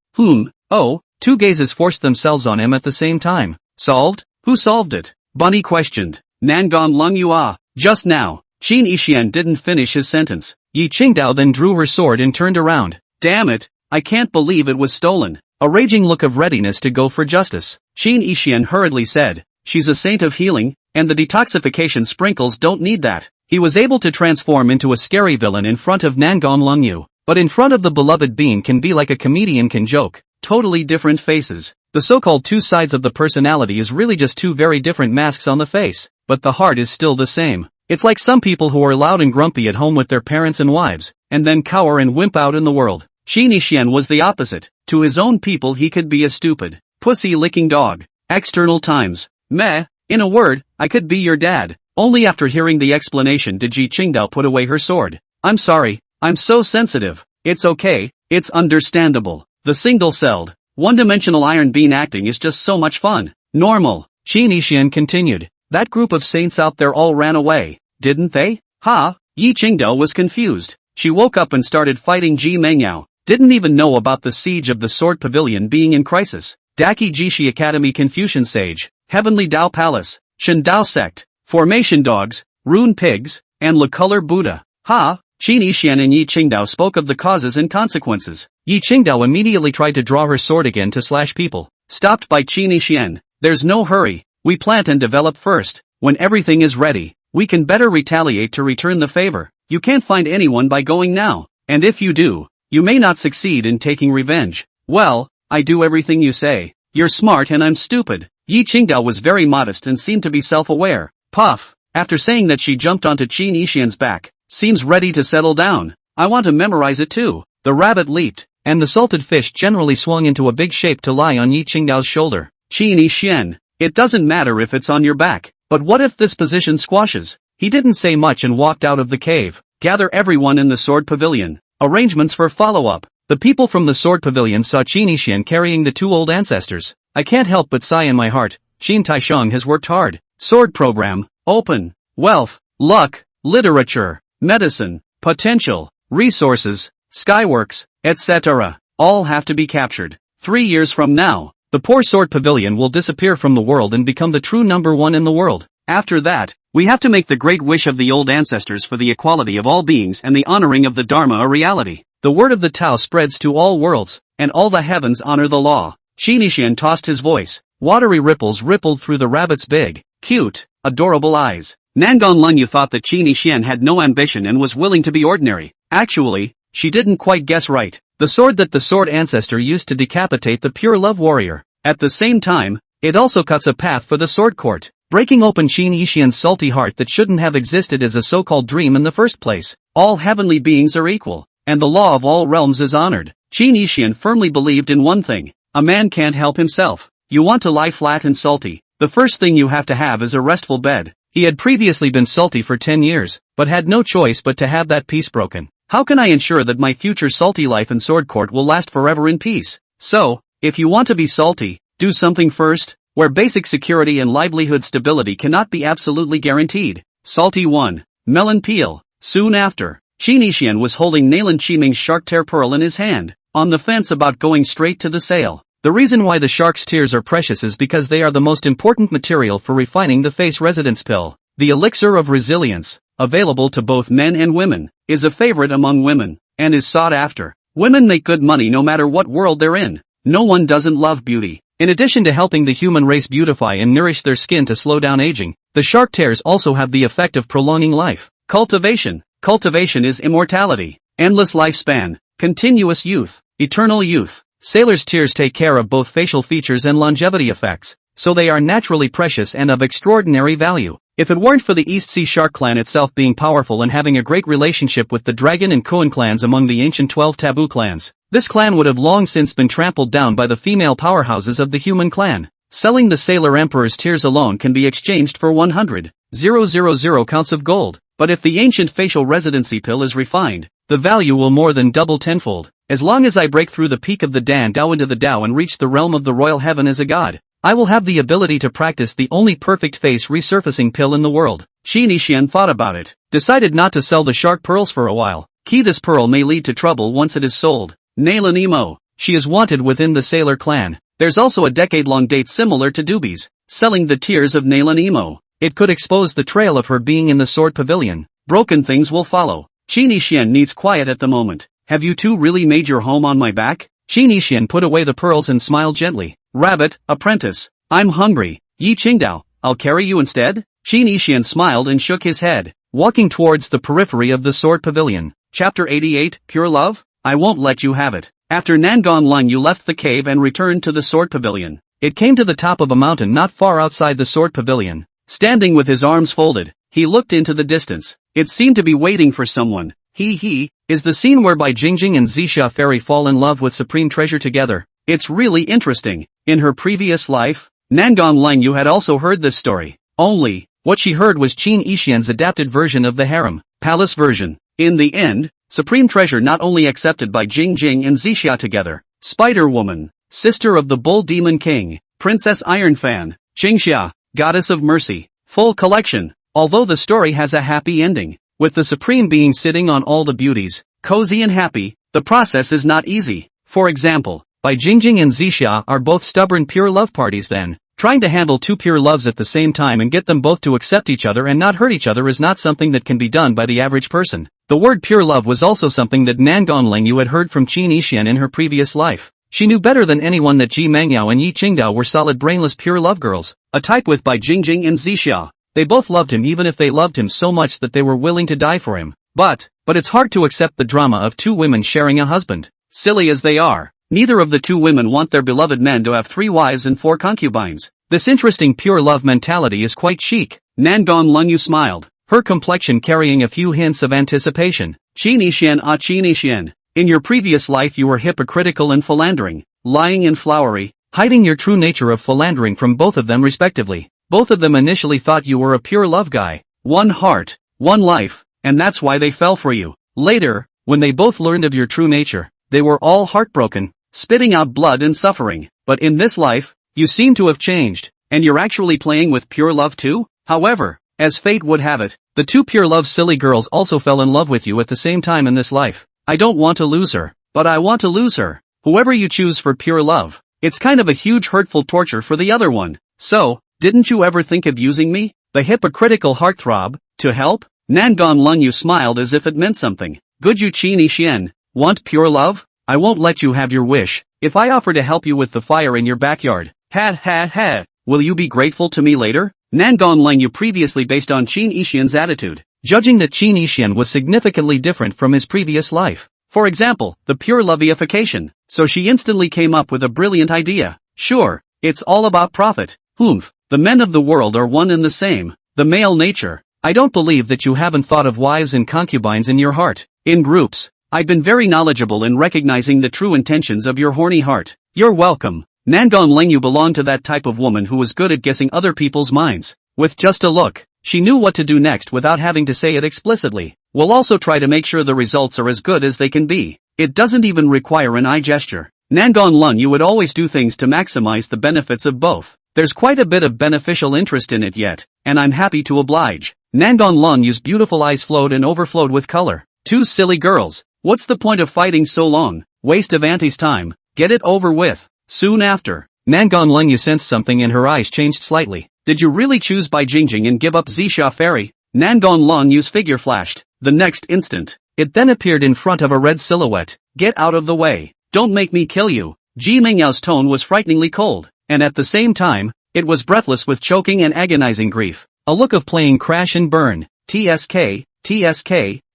Oh, two gazes forced themselves on him at the same time. Solved? Who solved it? Bunny questioned. Nangon Lung Yua. Just now. Qin Yixian didn't finish his sentence. Yi Qingdao then drew her sword and turned around. Damn it, I can't believe it was stolen. A raging look of readiness to go for justice. Qin Yixian hurriedly said, she's a saint of healing, and the detoxification sprinkles don't need that. He was able to transform into a scary villain in front of Nangon Lung Yu, but in front of the beloved Bean can be like a comedian can joke. Totally different faces. The so-called two sides of the personality is really just two very different masks on the face, but the heart is still the same. It's like some people who are loud and grumpy at home with their parents and wives, and then cower and wimp out in the world. Qin Yixian was the opposite. To his own people he could be a stupid, pussy-licking dog. External times. Meh, in a word, I could be your dad. Only after hearing the explanation did Yi Qingdao put away her sword. I'm sorry, I'm so sensitive. It's okay, it's understandable. The single-celled, one-dimensional iron bean acting is just so much fun. Normal. Qin Yixian continued. That group of saints out there all ran away, didn't they? Ha? Yi Qingdao was confused. She woke up and started fighting Ji Mengyao. Didn't even know about the siege of the Sword Pavilion being in crisis. Daki Jishi Academy Confucian Sage, Heavenly Dao Palace, Shen Dao Sect, Formation Dogs, Rune Pigs, and Le Color Buddha. Ha? Qin Yixian and Yi Qingdao spoke of the causes and consequences. Yi Qingdao immediately tried to draw her sword again to slash people. Stopped by Qin Yixian. There's no hurry. We plant and develop first. When everything is ready, we can better retaliate to return the favor. You can't find anyone by going now. And if you do, you may not succeed in taking revenge. Well, I do everything you say. You're smart and I'm stupid. Yi Qingdao was very modest and seemed to be self-aware. Puff. After saying that she jumped onto Qin Yixian's back. Seems ready to settle down. I want to memorize it too. The rabbit leaped, and the salted fish generally swung into a big shape to lie on Yi Qingdao's shoulder. Qin Yixian, it doesn't matter if it's on your back, but what if this position squashes? He didn't say much and walked out of the cave. Gather everyone in the sword pavilion. Arrangements for follow-up. The people from the sword pavilion saw Qin Yixian carrying the two old ancestors. I can't help but sigh in my heart. Qin Taisheng has worked hard. Sword program, open, wealth, luck, literature, medicine, potential, resources, skyworks, etc. all have to be captured. 3 years from now, the poor sword pavilion will disappear from the world and become the true number one in the world. After that, we have to make the great wish of the old ancestors for the equality of all beings and the honoring of the Dharma a reality. The word of the Tao spreads to all worlds, and all the heavens honor the law. Qin Yixian tossed his voice. Watery ripples rippled through the rabbit's big, cute, adorable eyes. Nangon Lunyu thought that Qin Yixian had no ambition and was willing to be ordinary. Actually, she didn't quite guess right. The sword that the sword ancestor used to decapitate the pure love warrior. At the same time, it also cuts a path for the sword court, breaking open Qin Yixian's salty heart that shouldn't have existed as a so-called dream in the first place. All heavenly beings are equal, and the law of all realms is honored. Qin Yixian firmly believed in one thing. A man can't help himself. You want to lie flat and salty, the first thing you have to have is a restful bed. He had previously been salty for 10 years, but had no choice but to have that peace broken. How can I ensure that my future salty life in Sword Court will last forever in peace? So, if you want to be salty, do something first, where basic security and livelihood stability cannot be absolutely guaranteed. Salty 1. Melon peel. Soon after, Qin Yixian was holding Nalan Qiming's shark tear pearl in his hand, on the fence about going straight to the sale. The reason why the shark's tears are precious is because they are the most important material for refining the face residence pill. The elixir of resilience, available to both men and women, is a favorite among women, and is sought after. Women make good money no matter what world they're in. No one doesn't love beauty. In addition to helping the human race beautify and nourish their skin to slow down aging, the shark tears also have the effect of prolonging life. Cultivation. Cultivation is immortality, endless lifespan, continuous youth, eternal youth. Sailors' tears take care of both facial features and longevity effects, so they are naturally precious and of extraordinary value. If it weren't for the East Sea Shark clan itself being powerful and having a great relationship with the Dragon and Koan clans among the ancient 12 taboo clans, this clan would have long since been trampled down by the female powerhouses of the human clan. Selling the Sailor Emperor's tears alone can be exchanged for 100,000 counts of gold, but if the ancient facial residency pill is refined, the value will more than double tenfold. As long as I break through the peak of the Dan Dao into the Dao and reach the realm of the royal heaven as a god, I will have the ability to practice the only perfect face resurfacing pill in the world. Qin Yixian thought about it, decided not to sell the shark pearls for a while. This pearl may lead to trouble once it is sold. Nalan Emo. She is wanted within the Sailor clan. There's also a decade-long date similar to Doobie's, selling the tears of Nalan Emo. It could expose the trail of her being in the sword pavilion. Broken things will follow. Qin Yixian needs quiet at the moment. Have you two really made your home on my back? Qin Yixian put away the pearls and smiled gently. Rabbit, apprentice. I'm hungry. Yi Qingdao, I'll carry you instead? Qin Yixian smiled and shook his head, walking towards the periphery of the sword pavilion. Chapter 88, Pure Love? I won't let you have it. After Nangon Lunyu left the cave and returned to the sword pavilion, it came to the top of a mountain not far outside the sword pavilion. Standing with his arms folded, he looked into the distance. It seemed to be waiting for someone. Is the scene whereby Jingjing and Zixia Fairy fall in love with Supreme Treasure together. It's really interesting. In her previous life, Nangon Lunyu had also heard this story. Only, what she heard was Qin Yixian's adapted version of the harem, palace version. In the end, Supreme Treasure not only accepted by Jingjing and Zixia together, Spider-Woman, sister of the Bull Demon King, Princess Ironfan, Qingxia, Goddess of Mercy, full collection. Although the story has a happy ending, with the Supreme Being sitting on all the beauties, cozy and happy, the process is not easy. For example, Bai Jingjing and Zixia are both stubborn pure love parties then. Trying to handle two pure loves at the same time and get them both to accept each other and not hurt each other is not something that can be done by the average person. The word pure love was also something that Nangon Lunyu had heard from Qin Yixian in her previous life. She knew better than anyone that Ji Mangyao and Yi Qingdao were solid brainless pure love girls, a type with Bai Jingjing and Zixia. They both loved him even if they loved him so much that they were willing to die for him. But it's hard to accept the drama of two women sharing a husband. Silly as they are, neither of the two women want their beloved men to have 3 wives and 4 concubines. This interesting pure love mentality is quite chic. Nangon Lunyu smiled, her complexion carrying a few hints of anticipation. Qin Yixian ah Qin Yixian. In your previous life you were hypocritical and philandering, lying and flowery, hiding your true nature of philandering from both of them respectively. Both of them initially thought you were a pure love guy. One heart, one life, and that's why they fell for you. Later, when they both learned of your true nature, they were all heartbroken, spitting out blood and suffering. But in this life, you seem to have changed, and you're actually playing with pure love too? However, as fate would have it, the two pure love silly girls also fell in love with you at the same time in this life. I don't want to lose her, but I want to lose her. Whoever you choose for pure love, it's kind of a huge hurtful torture for the other one. So, didn't you ever think of using me, the hypocritical heartthrob, to help? Nangon Lungyu smiled as if it meant something. Good you Qin Yixian, want pure love? I won't let you have your wish, if I offer to help you with the fire in your backyard. Ha ha ha, will you be grateful to me later? Nangon Lungyu previously based on Qin Yixian's attitude, judging that Qin Yixian was significantly different from his previous life. For example, the pure loveification, so she instantly came up with a brilliant idea. Sure, it's all about profit. The men of the world are one and the same, the male nature. I don't believe that you haven't thought of wives and concubines in your heart. In groups, I've been very knowledgeable in recognizing the true intentions of your horny heart. You're welcome. Nangon Lengyu belonged to that type of woman who was good at guessing other people's minds. With just a look, she knew what to do next without having to say it explicitly. We'll also try to make sure the results are as good as they can be. It doesn't even require an eye gesture. Nangon Lungyu would always do things to maximize the benefits of both. There's quite a bit of beneficial interest in it yet, and I'm happy to oblige. Nangon Lungyu's beautiful eyes flowed and overflowed with color. Two silly girls. What's the point of fighting so long? Waste of Auntie's time. Get it over with. Soon after, Nangon Lengyu sensed something and her eyes changed slightly. Did you really choose Bai Jingjing and give up Zixia Fairy? Nangon Lungyu's figure flashed. The next instant, it then appeared in front of a red silhouette. Get out of the way. Don't make me kill you. Ji Mengyao's tone was frighteningly cold, and at the same time, it was breathless with choking and agonizing grief. A look of playing crash and burn. TSK,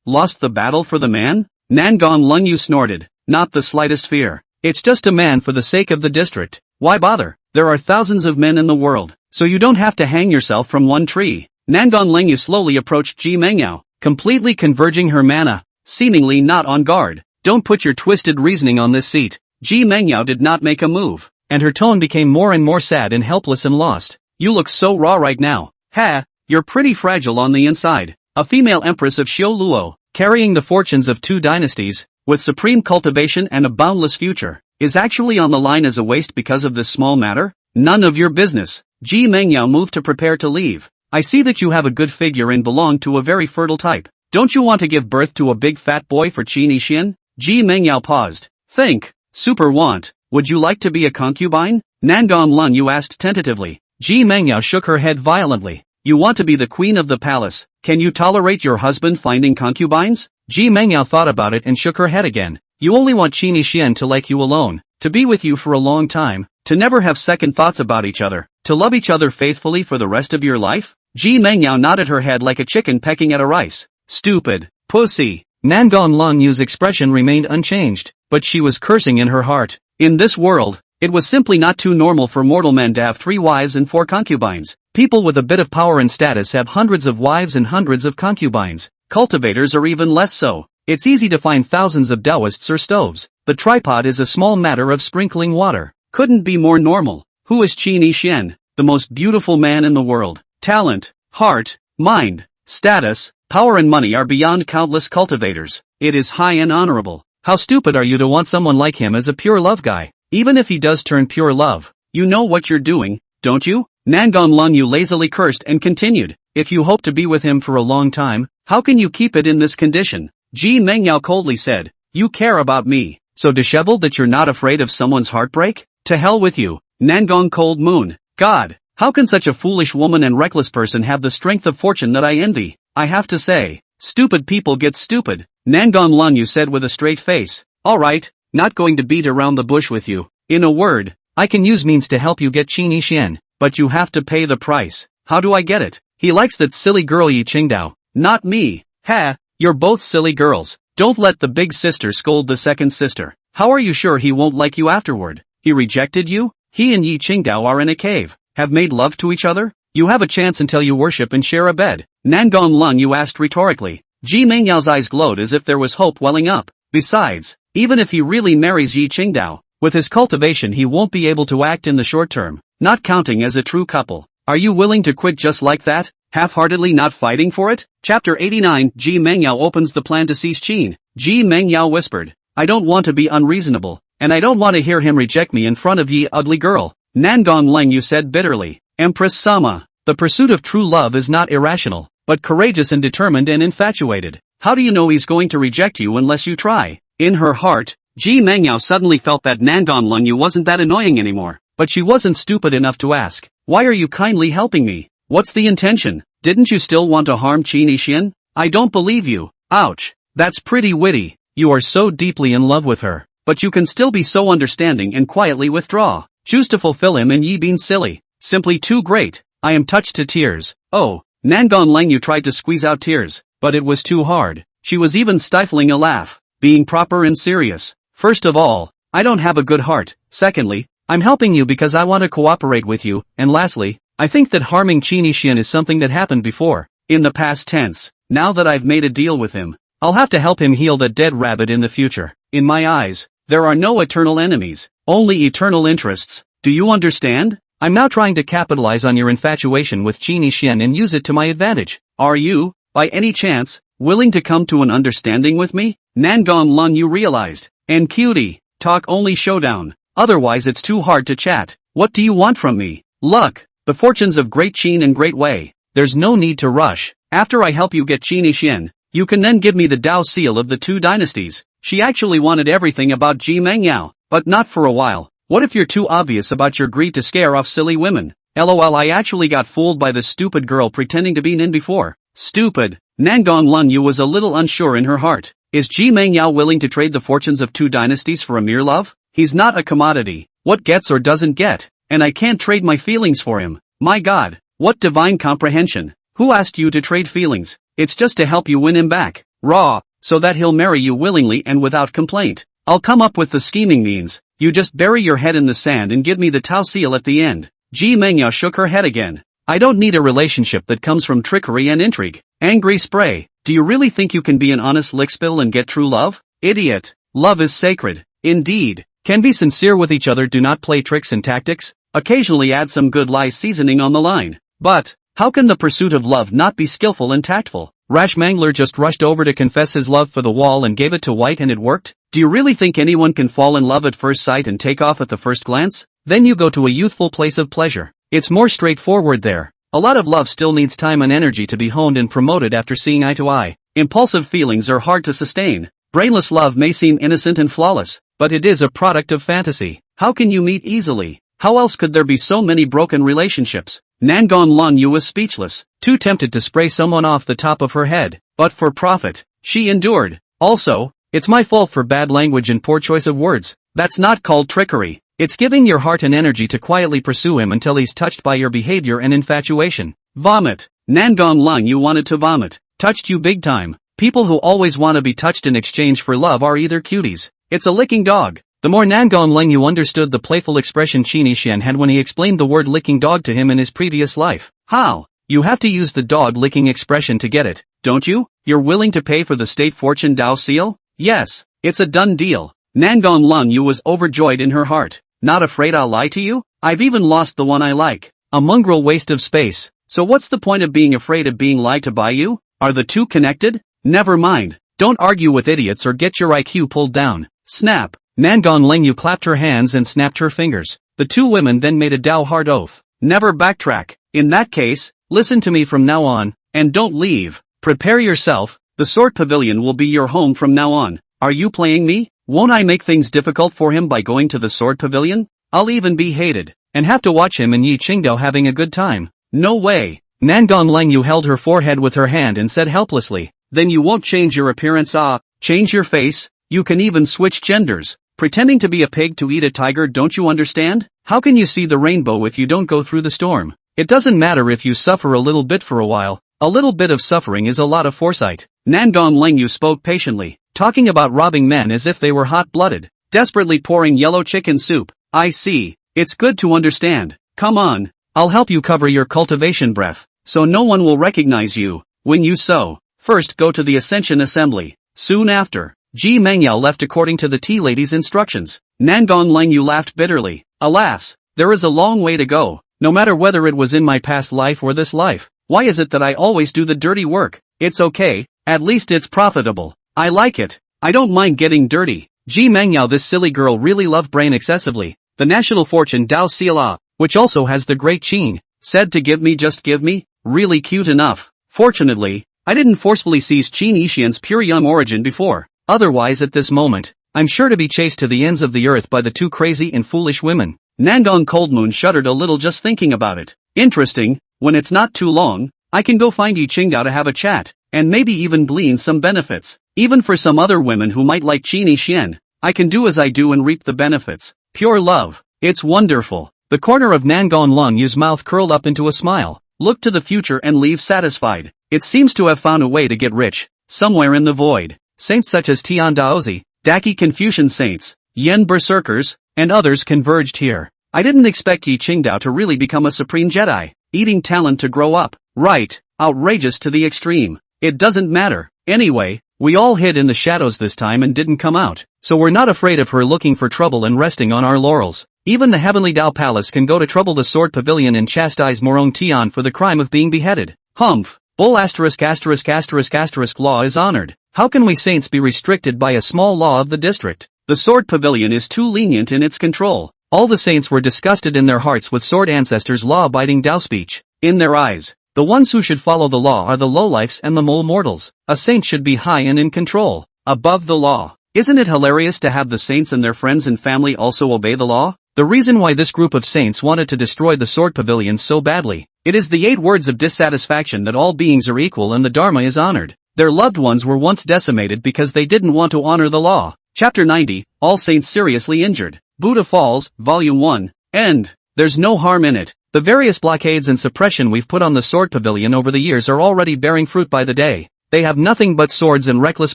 lost the battle for the man? Nangon Lungyu snorted. Not the slightest fear. It's just a man for the sake of the district. Why bother? There are thousands of men in the world, so you don't have to hang yourself from one tree. Nangon Lengyu slowly approached Ji Mengyao, completely converging her mana, seemingly not on guard. Don't put your twisted reasoning on this seat. Ji Mengyao did not make a move, and her tone became more and more sad and helpless and lost. You look so raw right now. Ha, you're pretty fragile on the inside. A female empress of Xiu Luo, carrying the fortunes of 2 dynasties, with supreme cultivation and a boundless future, is actually on the line as a waste because of this small matter? None of your business. Ji Mengyao moved to prepare to leave. I see that you have a good figure and belong to a very fertile type. Don't you want to give birth to a big fat boy for Qin Yixian? Ji Mengyao paused. Think. Super want. Would you like to be a concubine? Nangon Lungyu asked tentatively. Ji Mengyao shook her head violently. You want to be the queen of the palace. Can you tolerate your husband finding concubines? Ji Mengyao thought about it and shook her head again. You only want Qin Yixian to like you alone, to be with you for a long time, to never have second thoughts about each other, to love each other faithfully for the rest of your life? Ji Mengyao nodded her head like a chicken pecking at a rice. Stupid. Pussy. Nangon Lungyu's expression remained unchanged, but she was cursing in her heart. In this world, it was simply not too normal for mortal men to have 3 wives and 4 concubines. People with a bit of power and status have hundreds of wives and hundreds of concubines. Cultivators are even less so. It's easy to find thousands of Taoists or stoves. The tripod is a small matter of sprinkling water. Couldn't be more normal. Who is Qin Yixian? The most beautiful man in the world. Talent, heart, mind, status, power and money are beyond countless cultivators. It is high and honorable. How stupid are you to want someone like him as a pure love guy? Even if he does turn pure love. You know what you're doing, don't you? Nangon Lungyu lazily cursed and continued. If you hope to be with him for a long time, how can you keep it in this condition? Ji Mengyao coldly said. You care about me, so disheveled that you're not afraid of someone's heartbreak? To hell with you. Nangon Cold Moon. God, how can such a foolish woman and reckless person have the strength of fortune that I envy? I have to say, stupid people get stupid. Nangon Lungyu said with a straight face. Alright, not going to beat around the bush with you. In a word, I can use means to help you get Qin Yixian, but you have to pay the price. How do I get it? He likes that silly girl Yi Qingdao. Not me. Ha, you're both silly girls. Don't let the big sister scold the second sister. How are you sure he won't like you afterward? He rejected you? He and Yi Qingdao are in a cave, have made love to each other? You have a chance until you worship and share a bed. Nangon Lungyu asked rhetorically. Ji Mengyao's eyes glowed as if there was hope welling up. Besides, even if he really marries Yi Qingdao, with his cultivation he won't be able to act in the short term, not counting as a true couple. Are you willing to quit just like that, half-heartedly not fighting for it? Chapter 89. Ji Mengyao opens the plan to seize Qin. Ji Mengyao whispered, I don't want to be unreasonable, and I don't want to hear him reject me in front of Yi ugly girl. Nangong Lengyu said bitterly. Empress Sama, the pursuit of true love is not irrational, but courageous and determined and infatuated. How do you know he's going to reject you unless you try? In her heart, Ji Mengyao suddenly felt that Nangong Lengyu wasn't that annoying anymore, but she wasn't stupid enough to ask, why are you kindly helping me? What's the intention? Didn't you still want to harm Qin Yixian? I don't believe you. Ouch. That's pretty witty. You are so deeply in love with her, but you can still be so understanding and quietly withdraw. Choose to fulfill him and Yi being silly. Simply too great. I am touched to tears. Oh, Nangong Lengyu tried to squeeze out tears, but it was too hard. She was even stifling a laugh, being proper and serious. First of all, I don't have a good heart. Secondly, I'm helping you because I want to cooperate with you, and lastly, I think that harming Qin Yixian is something that happened before, in the past tense. Now that I've made a deal with him, I'll have to help him heal that dead rabbit in the future. In my eyes, there are no eternal enemies, only eternal interests. Do you understand? I'm now trying to capitalize on your infatuation with Qin Yixian and use it to my advantage. Are you, by any chance, willing to come to an understanding with me? Nangong Lengyu realized. And cutie, talk only showdown. Otherwise it's too hard to chat. What do you want from me? Luck. The fortunes of great Qin and great Wei. There's no need to rush. After I help you get Qin Yixian, you can then give me the Dao seal of the two dynasties. She actually wanted everything about Ji Mengyao, but not for a while. What if you're too obvious about your greed to scare off silly women? LOL, I actually got fooled by this stupid girl pretending to be Nin before. Stupid. Nangong Lengyu was a little unsure in her heart. Is Ji Mengyao willing to trade the fortunes of two dynasties for a mere love? He's not a commodity. What gets or doesn't get. And I can't trade my feelings for him. My God, what divine comprehension. Who asked you to trade feelings? It's just to help you win him back. Raw, so that he'll marry you willingly and without complaint. I'll come up with the scheming means. You just bury your head in the sand and give me the Tao seal at the end. Ji Mengyao shook her head again. I don't need a relationship that comes from trickery and intrigue. Angry spray. Do you really think you can be an honest lickspill and get true love? Idiot. Love is sacred. Indeed. Can be sincere with each other, do not play tricks and tactics. Occasionally add some good lie seasoning on the line. But, how can the pursuit of love not be skillful and tactful? Rash Mangler just rushed over to confess his love for the wall and gave it to White and it worked? Do you really think anyone can fall in love at first sight and take off at the first glance? Then you go to a youthful place of pleasure. It's more straightforward there. A lot of love still needs time and energy to be honed and promoted after seeing eye to eye. Impulsive feelings are hard to sustain. Brainless love may seem innocent and flawless, but it is a product of fantasy. How can you meet easily? How else could there be so many broken relationships? Nangong Lengyu was speechless, too tempted to spray someone off the top of her head. But for profit, she endured. Also, it's my fault for bad language and poor choice of words. That's not called trickery. It's giving your heart and energy to quietly pursue him until he's touched by your behavior and infatuation. Vomit. Nangong Lengyu wanted to vomit. Touched you big time. People who always want to be touched in exchange for love are either cuties. It's a licking dog. The more Nangong Lengyu understood the playful expression Qin Yixian had when he explained the word licking dog to him in his previous life. How? You have to use the dog licking expression to get it, don't you? You're willing to pay for the state fortune Dao seal? Yes, it's a done deal. Nangong Lengyu was overjoyed in her heart. Not afraid I'll lie to you? I've even lost the one I like. A mongrel waste of space. So what's the point of being afraid of being lied to by you? Are the two connected? Never mind. Don't argue with idiots or get your IQ pulled down. Snap. Nangong Lengyu clapped her hands and snapped her fingers. The two women then made a Dao hard oath. Never backtrack. In that case, listen to me from now on, and don't leave. Prepare yourself. The Sword Pavilion will be your home from now on. Are you playing me? Won't I make things difficult for him by going to the Sword Pavilion? I'll even be hated, and have to watch him and Yi Qingdao having a good time. No way. Nangong Lengyu held her forehead with her hand and said helplessly, then you won't change your appearance? Change your face? You can even switch genders. Pretending to be a pig to eat a tiger, don't you understand? How can you see the rainbow if you don't go through the storm? It doesn't matter if you suffer a little bit for a while. A little bit of suffering is a lot of foresight. Nangong Lengyu spoke patiently, talking about robbing men as if they were hot-blooded, desperately pouring yellow chicken soup. I see. It's good to understand. Come on. I'll help you cover your cultivation breath, so no one will recognize you when you sow. First go to the Ascension Assembly. Soon after, Ji Mengyao left according to the tea lady's instructions. Nangon Lengyu laughed bitterly. Alas, there is a long way to go, no matter whether it was in my past life or this life. Why is it that I always do the dirty work? It's okay, at least it's profitable. I like it. I don't mind getting dirty. Ji Mengyao, this silly girl really loved brain excessively. The national fortune Dao Sila, which also has the great Qin, said to give me, just give me. Really cute enough. Fortunately, I didn't forcefully seize Qin Ishian's pure young origin before. Otherwise at this moment, I'm sure to be chased to the ends of the earth by the two crazy and foolish women. Nangon Coldmoon shuddered a little just thinking about it. Interesting, when it's not too long, I can go find Yi Qingdao to have a chat, and maybe even glean some benefits. Even for some other women who might like Qin Ishian, I can do as I do and reap the benefits. Pure love. It's wonderful. The corner of Nangon Longyu's mouth curled up into a smile. Look to the future and leave satisfied. It seems to have found a way to get rich, somewhere in the void. Saints such as Tian Daozi, Daki Confucian saints, Yen Berserkers, and others converged here. I didn't expect Yi Qingdao to really become a supreme Jedi, eating talent to grow up. Right, outrageous to the extreme. It doesn't matter. Anyway, we all hid in the shadows this time and didn't come out, so we're not afraid of her looking for trouble and resting on our laurels. Even the Heavenly Dao Palace can go to trouble the Sword Pavilion and chastise Morong Tian for the crime of being beheaded. Humph. Bull ***** law is honored. How can we saints be restricted by a small law of the district? The Sword Pavilion is too lenient in its control. All the saints were disgusted in their hearts with Sword Ancestor's law-abiding Dao speech. In their eyes, the ones who should follow the law are the lowlifes and the mole mortals. A saint should be high and in control, above the law. Isn't it hilarious to have the saints and their friends and family also obey the law? The reason why this group of saints wanted to destroy the Sword Pavilion so badly, it is the 8 words of dissatisfaction that all beings are equal and the Dharma is honored. Their loved ones were once decimated because they didn't want to honor the law. Chapter 90, All Saints Seriously Injured. Buddha Falls, Volume 1, End. There's no harm in it. The various blockades and suppression we've put on the Sword Pavilion over the years are already bearing fruit by the day. They have nothing but swords and reckless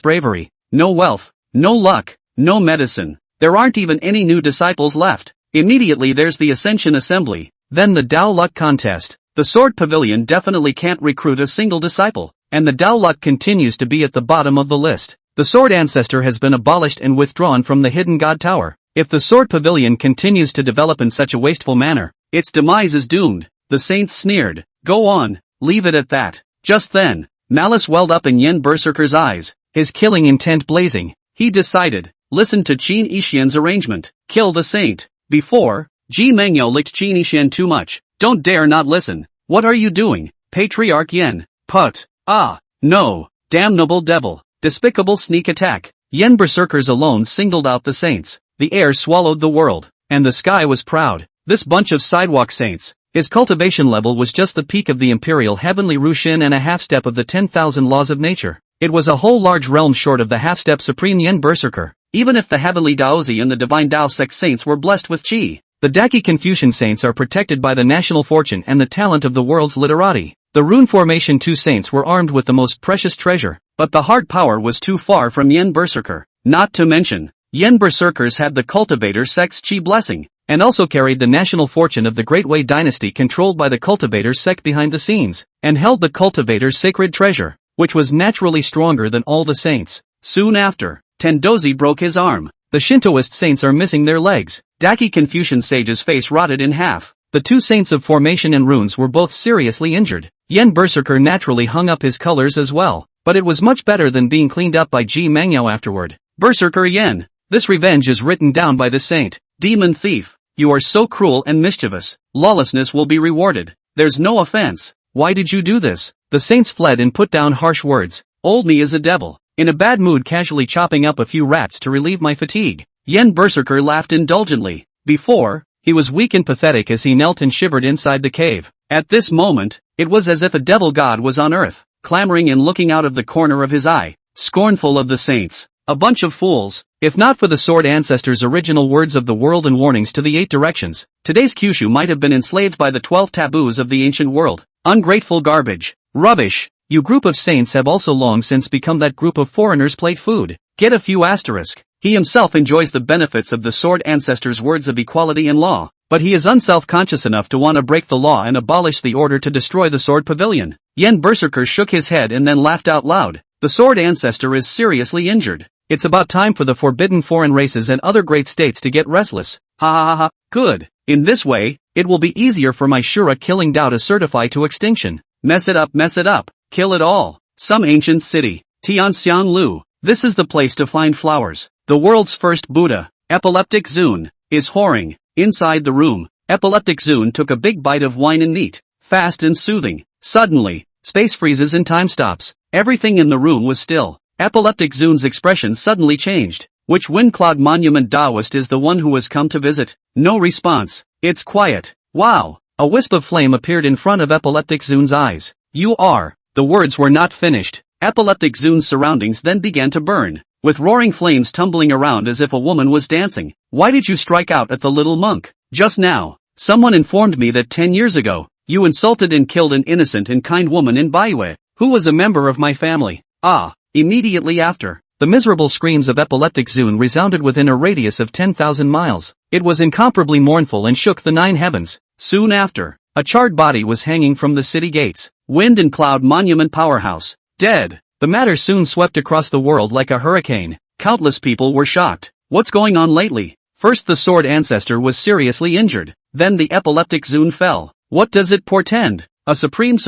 bravery. No wealth, no luck, no medicine. There aren't even any new disciples left. Immediately there's the Ascension Assembly, then the Dao Luck Contest. The Sword Pavilion definitely can't recruit a single disciple, and the Dao Luck continues to be at the bottom of the list. The Sword Ancestor has been abolished and withdrawn from the Hidden God Tower. If the Sword Pavilion continues to develop in such a wasteful manner, its demise is doomed. The saints sneered. Go on, leave it at that. Just then, malice welled up in Yen Berserker's eyes, his killing intent blazing. He decided, listen to Qin Ishian's arrangement, kill the saint. Before, Ji Mengyao licked Qin Ishian too much. Don't dare not listen. What are you doing, Patriarch Yen? Put. Ah, no. Damnable devil. Despicable sneak attack. Yen Berserkers alone singled out the saints. The air swallowed the world, and the sky was proud. This bunch of sidewalk saints. His cultivation level was just the peak of the imperial heavenly Rushin and a half-step of the 10,000 laws of nature. It was a whole large realm short of the half-step supreme Yen Berserker. Even if the heavenly Daozi and the divine Dao sect saints were blessed with Qi, the Daki Confucian saints are protected by the national fortune and the talent of the world's literati. The Rune Formation 2 saints were armed with the most precious treasure, but the heart power was too far from Yen Berserker. Not to mention, Yen Berserkers had the cultivator sect's Qi blessing, and also carried the national fortune of the Great Wei dynasty controlled by the cultivator sect behind the scenes, and held the cultivator's sacred treasure, which was naturally stronger than all the saints. Soon after, Tendozi broke his arm. The Shintoist saints are missing their legs. Daki Confucian sage's face rotted in half. The two saints of formation and runes were both seriously injured. Yen Berserker naturally hung up his colors as well, but it was much better than being cleaned up by Ji Mengyao afterward. Berserker Yen. This revenge is written down by the saint. Demon thief. You are so cruel and mischievous. Lawlessness will be rewarded. There's no offense. Why did you do this? The saints fled and put down harsh words. Old me is a devil, in a bad mood casually chopping up a few rats to relieve my fatigue. Yen Berserker laughed indulgently. Before, he was weak and pathetic as he knelt and shivered inside the cave. At this moment, it was as if a devil god was on earth, clamoring and looking out of the corner of his eye, scornful of the saints. A bunch of fools. If not for the Sword Ancestor's original words of the world and warnings to the 8 directions, today's Kyushu might have been enslaved by the 12 taboos of the ancient world. Ungrateful garbage. Rubbish. You group of saints have also long since become that group of foreigners plate food. Get a few asterisk. He himself enjoys the benefits of the Sword Ancestor's words of equality and law, but he is unself-conscious enough to want to break the law and abolish the order to destroy the Sword Pavilion. Yen Berserker shook his head and then laughed out loud. The Sword Ancestor is seriously injured. It's about time for the forbidden foreign races and other great states to get restless. Ha ha ha ha, good. In this way, it will be easier for my Shura killing Dao to certify to extinction. Mess it up, kill it all. Some ancient city. Tianxianlu. This is the place to find flowers. The world's first Buddha, Epileptic Zune, is whoring. Inside the room, Epileptic Zune took a big bite of wine and meat, fast and soothing. Suddenly, space freezes and time stops. Everything in the room was still. Epileptic Zune's expression suddenly changed. Which wind cloud monument Taoist is the one who has come to visit? No response. It's quiet. Wow. A wisp of flame appeared in front of Epileptic Zune's eyes. You are. The words were not finished. Epileptic Zune's surroundings then began to burn, with roaring flames tumbling around as if a woman was dancing. Why did you strike out at the little monk? Just now, someone informed me that 10 years ago, you insulted and killed an innocent and kind woman in Baiwei, who was a member of my family. Ah. Immediately after, the miserable screams of Epileptic Zune resounded within a radius of 10,000 miles. It was incomparably mournful and shook the 9 heavens. Soon after, a charred body was hanging from the city gates. Wind and Cloud Monument Powerhouse. Dead. The matter soon swept across the world like a hurricane. Countless people were shocked. What's going on lately? First the Sword Ancestor was seriously injured. Then the Epileptic Zune fell. What does it portend? A supreme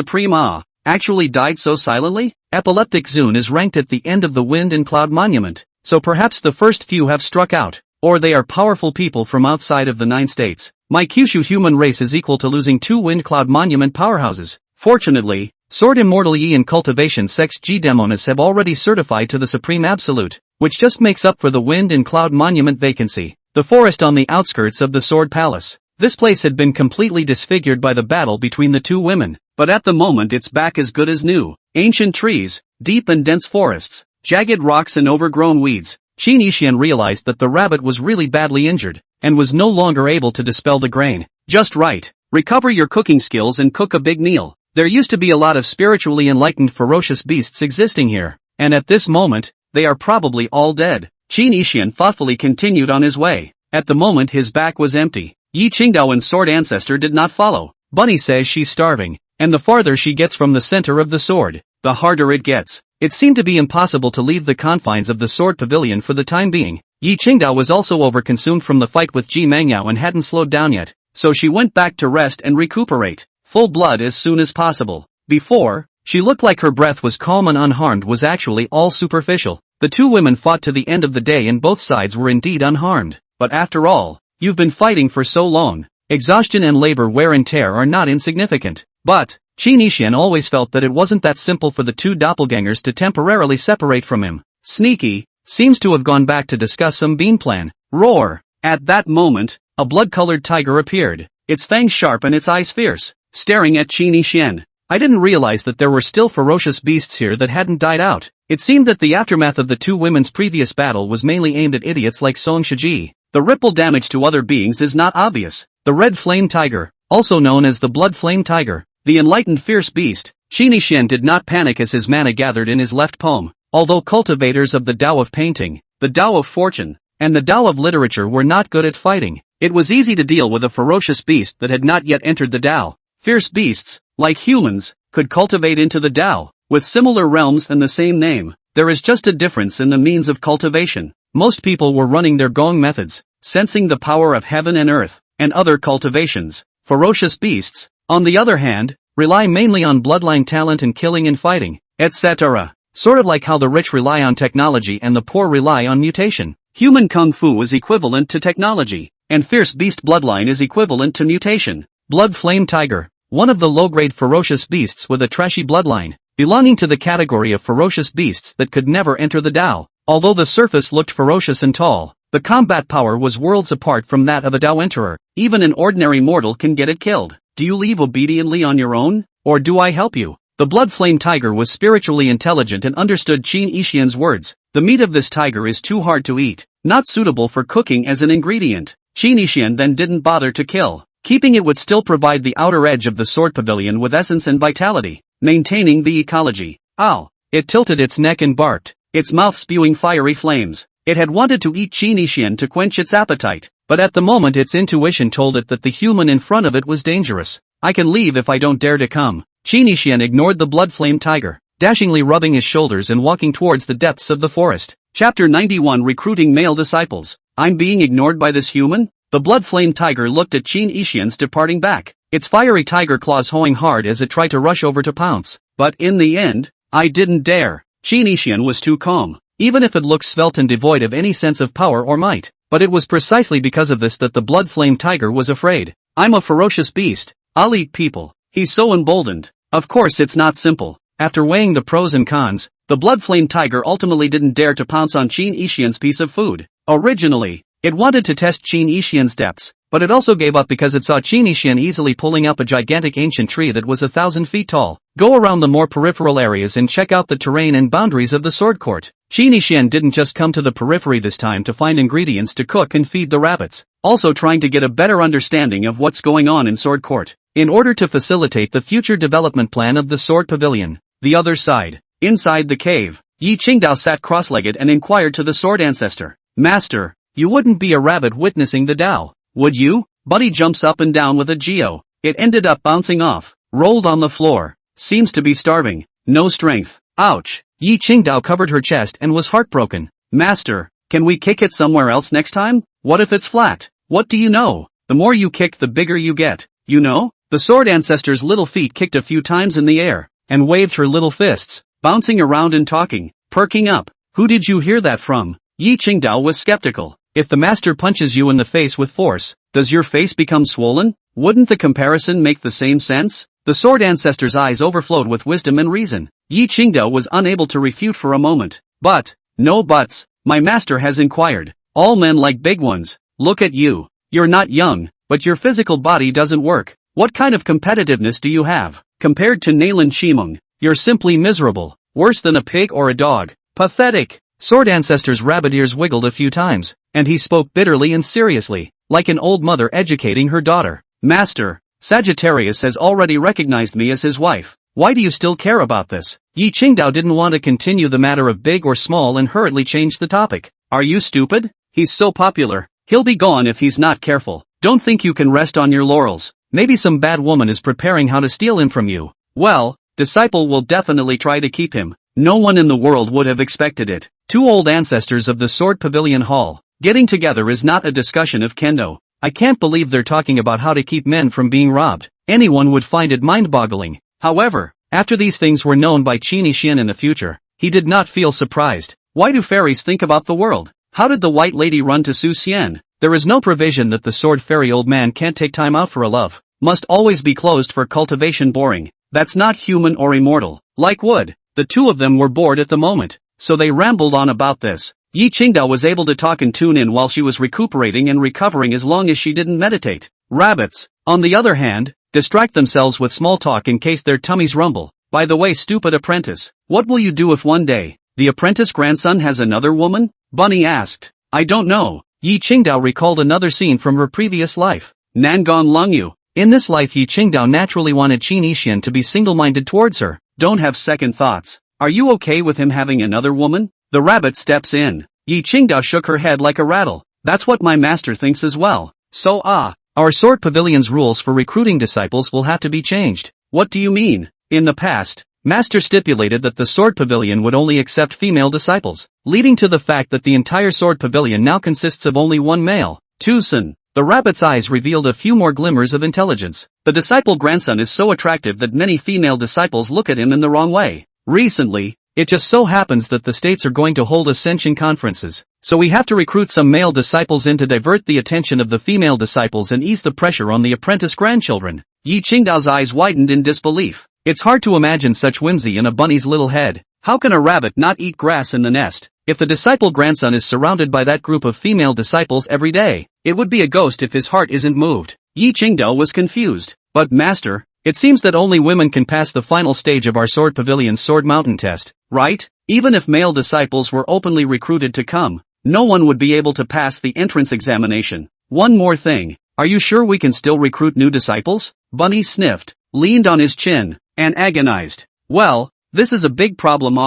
actually died so silently? Epileptic Zune is ranked at the end of the Wind and Cloud Monument, so perhaps the first few have struck out, or they are powerful people from outside of the 9 states. My Kyushu human race is equal to losing 2 Wind Cloud Monument powerhouses. Fortunately, Sword Immortal Yi and Cultivation Sex G Demonis have already certified to the Supreme Absolute, which just makes up for the Wind and Cloud Monument vacancy. The forest on the outskirts of the Sword Palace. This place had been completely disfigured by the battle between the 2 women, but at the moment it's back as good as new. Ancient trees, deep and dense forests, jagged rocks and overgrown weeds. Qin Yixian realized that the rabbit was really badly injured, and was no longer able to dispel the grain. Just right. Recover your cooking skills and cook a big meal. There used to be a lot of spiritually enlightened ferocious beasts existing here, and at this moment, they are probably all dead. Qin Yixian thoughtfully continued on his way. At the moment his back was empty. Yi Qingdao and Sword Ancestor did not follow. Bunny says she's starving, and the farther she gets from the center of the sword, the harder it gets. It seemed to be impossible to leave the confines of the sword pavilion for the time being. Yi Qingdao was also overconsumed from the fight with Ji Mengyao and hadn't slowed down yet, so she went back to rest and recuperate. Full blood as soon as possible. Before, she looked like her breath was calm and unharmed was actually all superficial. The 2 women fought to the end of the day and both sides were indeed unharmed. But after all, you've been fighting for so long. Exhaustion and labor wear and tear are not insignificant. But, Qin Yixian always felt that it wasn't that simple for the 2 doppelgangers to temporarily separate from him. Sneaky, seems to have gone back to discuss some bean plan. Roar! At that moment, a blood-colored tiger appeared, its fangs sharp and its eyes fierce, staring at Qin Yixian. I didn't realize that there were still ferocious beasts here that hadn't died out. It seemed that the aftermath of the 2 women's previous battle was mainly aimed at idiots like Song Shiji. The ripple damage to other beings is not obvious. The red flame tiger, also known as the blood flame tiger, the enlightened fierce beast. Qin Yixian did not panic as his mana gathered in his left palm. Although cultivators of the Tao of painting, the Tao of fortune, and the Tao of literature were not good at fighting, it was easy to deal with a ferocious beast that had not yet entered the Tao. Fierce beasts, like humans, could cultivate into the Tao, with similar realms and the same name. There is just a difference in the means of cultivation. Most people were running their Gong methods, sensing the power of heaven and earth, and other cultivations. Ferocious beasts, on the other hand, rely mainly on bloodline talent and killing and fighting, etc. Sort of like how the rich rely on technology and the poor rely on mutation. Human kung fu is equivalent to technology, and fierce beast bloodline is equivalent to mutation. Blood flame tiger, one of the low-grade ferocious beasts with a trashy bloodline, belonging to the category of ferocious beasts that could never enter the Tao. Although the surface looked ferocious and tall, the combat power was worlds apart from that of a Tao Enterer. Even an ordinary mortal can get it killed. Do you leave obediently on your own, or do I help you? The blood flame tiger was spiritually intelligent and understood Qin Yixian's words. The meat of this tiger is too hard to eat, not suitable for cooking as an ingredient. Qin Yixian then didn't bother to kill. Keeping it would still provide the outer edge of the sword pavilion with essence and vitality, maintaining the ecology. Ow! It tilted its neck and barked, its mouth spewing fiery flames. It had wanted to eat Qin Yixian to quench its appetite, but at the moment its intuition told it that the human in front of it was dangerous. I can leave if I don't dare to come. Qin Yixian ignored the blood-flame tiger, dashingly rubbing his shoulders and walking towards the depths of the forest. Chapter 91 Recruiting Male Disciples. I'm being ignored by this human? The blood-flame tiger looked at Qin Yixian's departing back, its fiery tiger claws hoeing hard as it tried to rush over to pounce. But in the end, I didn't dare. Qin Yixian was too calm, even if it looked svelte and devoid of any sense of power or might. But it was precisely because of this that the blood-flame tiger was afraid. I'm a ferocious beast. I'll eat people. He's so emboldened. Of course it's not simple. After weighing the pros and cons, the blood-flame tiger ultimately didn't dare to pounce on Qin Yixian's piece of food. Originally, it wanted to test Qin Yixian's depths, but it also gave up because it saw Qin Yixian easily pulling up a gigantic ancient tree that was 1,000 feet tall. Go around the more peripheral areas and check out the terrain and boundaries of the sword court. Qin Yixian didn't just come to the periphery this time to find ingredients to cook and feed the rabbits, also trying to get a better understanding of what's going on in sword court, in order to facilitate the future development plan of the sword pavilion. The other side. Inside the cave, Yi Qingdao sat cross-legged and inquired to the sword ancestor. Master, you wouldn't be a rabbit witnessing the Tao, would you? Buddy jumps up and down with a geo. It ended up bouncing off, rolled on the floor. Seems to be starving. No strength. Ouch. Yi Qingdao covered her chest and was heartbroken. Master, can we kick it somewhere else next time? What if it's flat? What do you know? The more you kick the bigger you get. You know? The sword ancestor's little feet kicked a few times in the air, and waved her little fists, bouncing around and talking, perking up. Who did you hear that from? Yi Qingdao was skeptical. If the master punches you in the face with force, does your face become swollen? Wouldn't the comparison make the same sense? The sword ancestor's eyes overflowed with wisdom and reason. Yi Qingdao was unable to refute for a moment. But, no buts, my master has inquired. All men like big ones. Look at you. You're not young, but your physical body doesn't work. What kind of competitiveness do you have? Compared to Nalen Shimeng, you're simply miserable. Worse than a pig or a dog. Pathetic. Sword Ancestor's rabbit ears wiggled a few times, and he spoke bitterly and seriously, like an old mother educating her daughter. Master, Sagittarius has already recognized me as his wife. Why do you still care about this? Yi Qingdao didn't want to continue the matter of big or small and hurriedly changed the topic. Are you stupid? He's so popular. He'll be gone if he's not careful. Don't think you can rest on your laurels. Maybe some bad woman is preparing how to steal him from you. Well, disciple will definitely try to keep him. No one in the world would have expected it. Two old ancestors of the Sword Pavilion Hall. Getting together is not a discussion of kendo. I can't believe they're talking about how to keep men from being robbed. Anyone would find it mind-boggling. However, after these things were known by Qin Yixian in the future, he did not feel surprised. Why do fairies think about the world? How did the white lady run to Su Xian? There is no provision that the sword fairy old man can't take time out for a love. Must always be closed for cultivation boring. That's not human or immortal. Like wood. The two of them were bored at the moment, so they rambled on about this. Yi Qingdao was able to talk and tune in while she was recuperating and recovering as long as she didn't meditate. Rabbits, on the other hand, distract themselves with small talk in case their tummies rumble. By the way, stupid apprentice, what will you do if one day, the apprentice grandson has another woman? Bunny asked. I don't know. Yi Qingdao recalled another scene from her previous life. Nangon Lungyu. In this life Yi Qingdao naturally wanted Qin Yixian to be single-minded towards her. Don't have second thoughts. Are you okay with him having another woman? The rabbit steps in. Yi Qingdao shook her head like a rattle. That's what my master thinks as well. So our sword pavilion's rules for recruiting disciples will have to be changed. What do you mean? In the past, master stipulated that the sword pavilion would only accept female disciples, leading to the fact that the entire sword pavilion now consists of only one male. Tucson. The rabbit's eyes revealed a few more glimmers of intelligence. The disciple grandson is so attractive that many female disciples look at him in the wrong way. Recently, it just so happens that the states are going to hold ascension conferences, so we have to recruit some male disciples in to divert the attention of the female disciples and ease the pressure on the apprentice grandchildren. Yi Qingdao's eyes widened in disbelief. It's hard to imagine such whimsy in a bunny's little head. How can a rabbit not eat grass in the nest? If the disciple grandson is surrounded by that group of female disciples every day, it would be a ghost if his heart isn't moved. Yi Qingdao was confused. But master, it seems that only women can pass the final stage of our sword pavilion's sword mountain test, right? Even if male disciples were openly recruited to come, no one would be able to pass the entrance examination. One more thing, are you sure we can still recruit new disciples? Bunny sniffed, leaned on his chin, and agonized. Well, this is a big problem.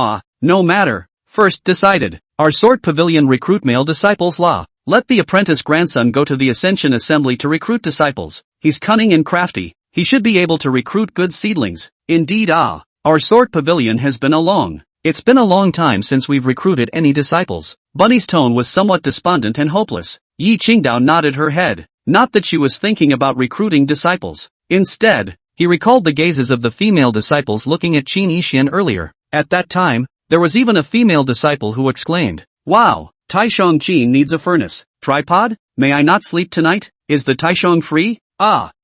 No matter. First decided. Our sword pavilion recruit male disciples law. Let the apprentice grandson go to the Ascension Assembly to recruit disciples. He's cunning and crafty. he should be able to recruit good seedlings. Indeed, our sword pavilion has been It's been a long time since we've recruited any disciples. Bunny's tone was somewhat despondent and hopeless. Yi Qingdao nodded her head. Not that she was thinking about recruiting disciples. Instead, he recalled the gazes of the female disciples looking at Qin Yixian earlier. At that time, there was even a female disciple who exclaimed, "Wow, Taishong Qin needs a furnace. Tripod? May I not sleep tonight? Is the Taishong free?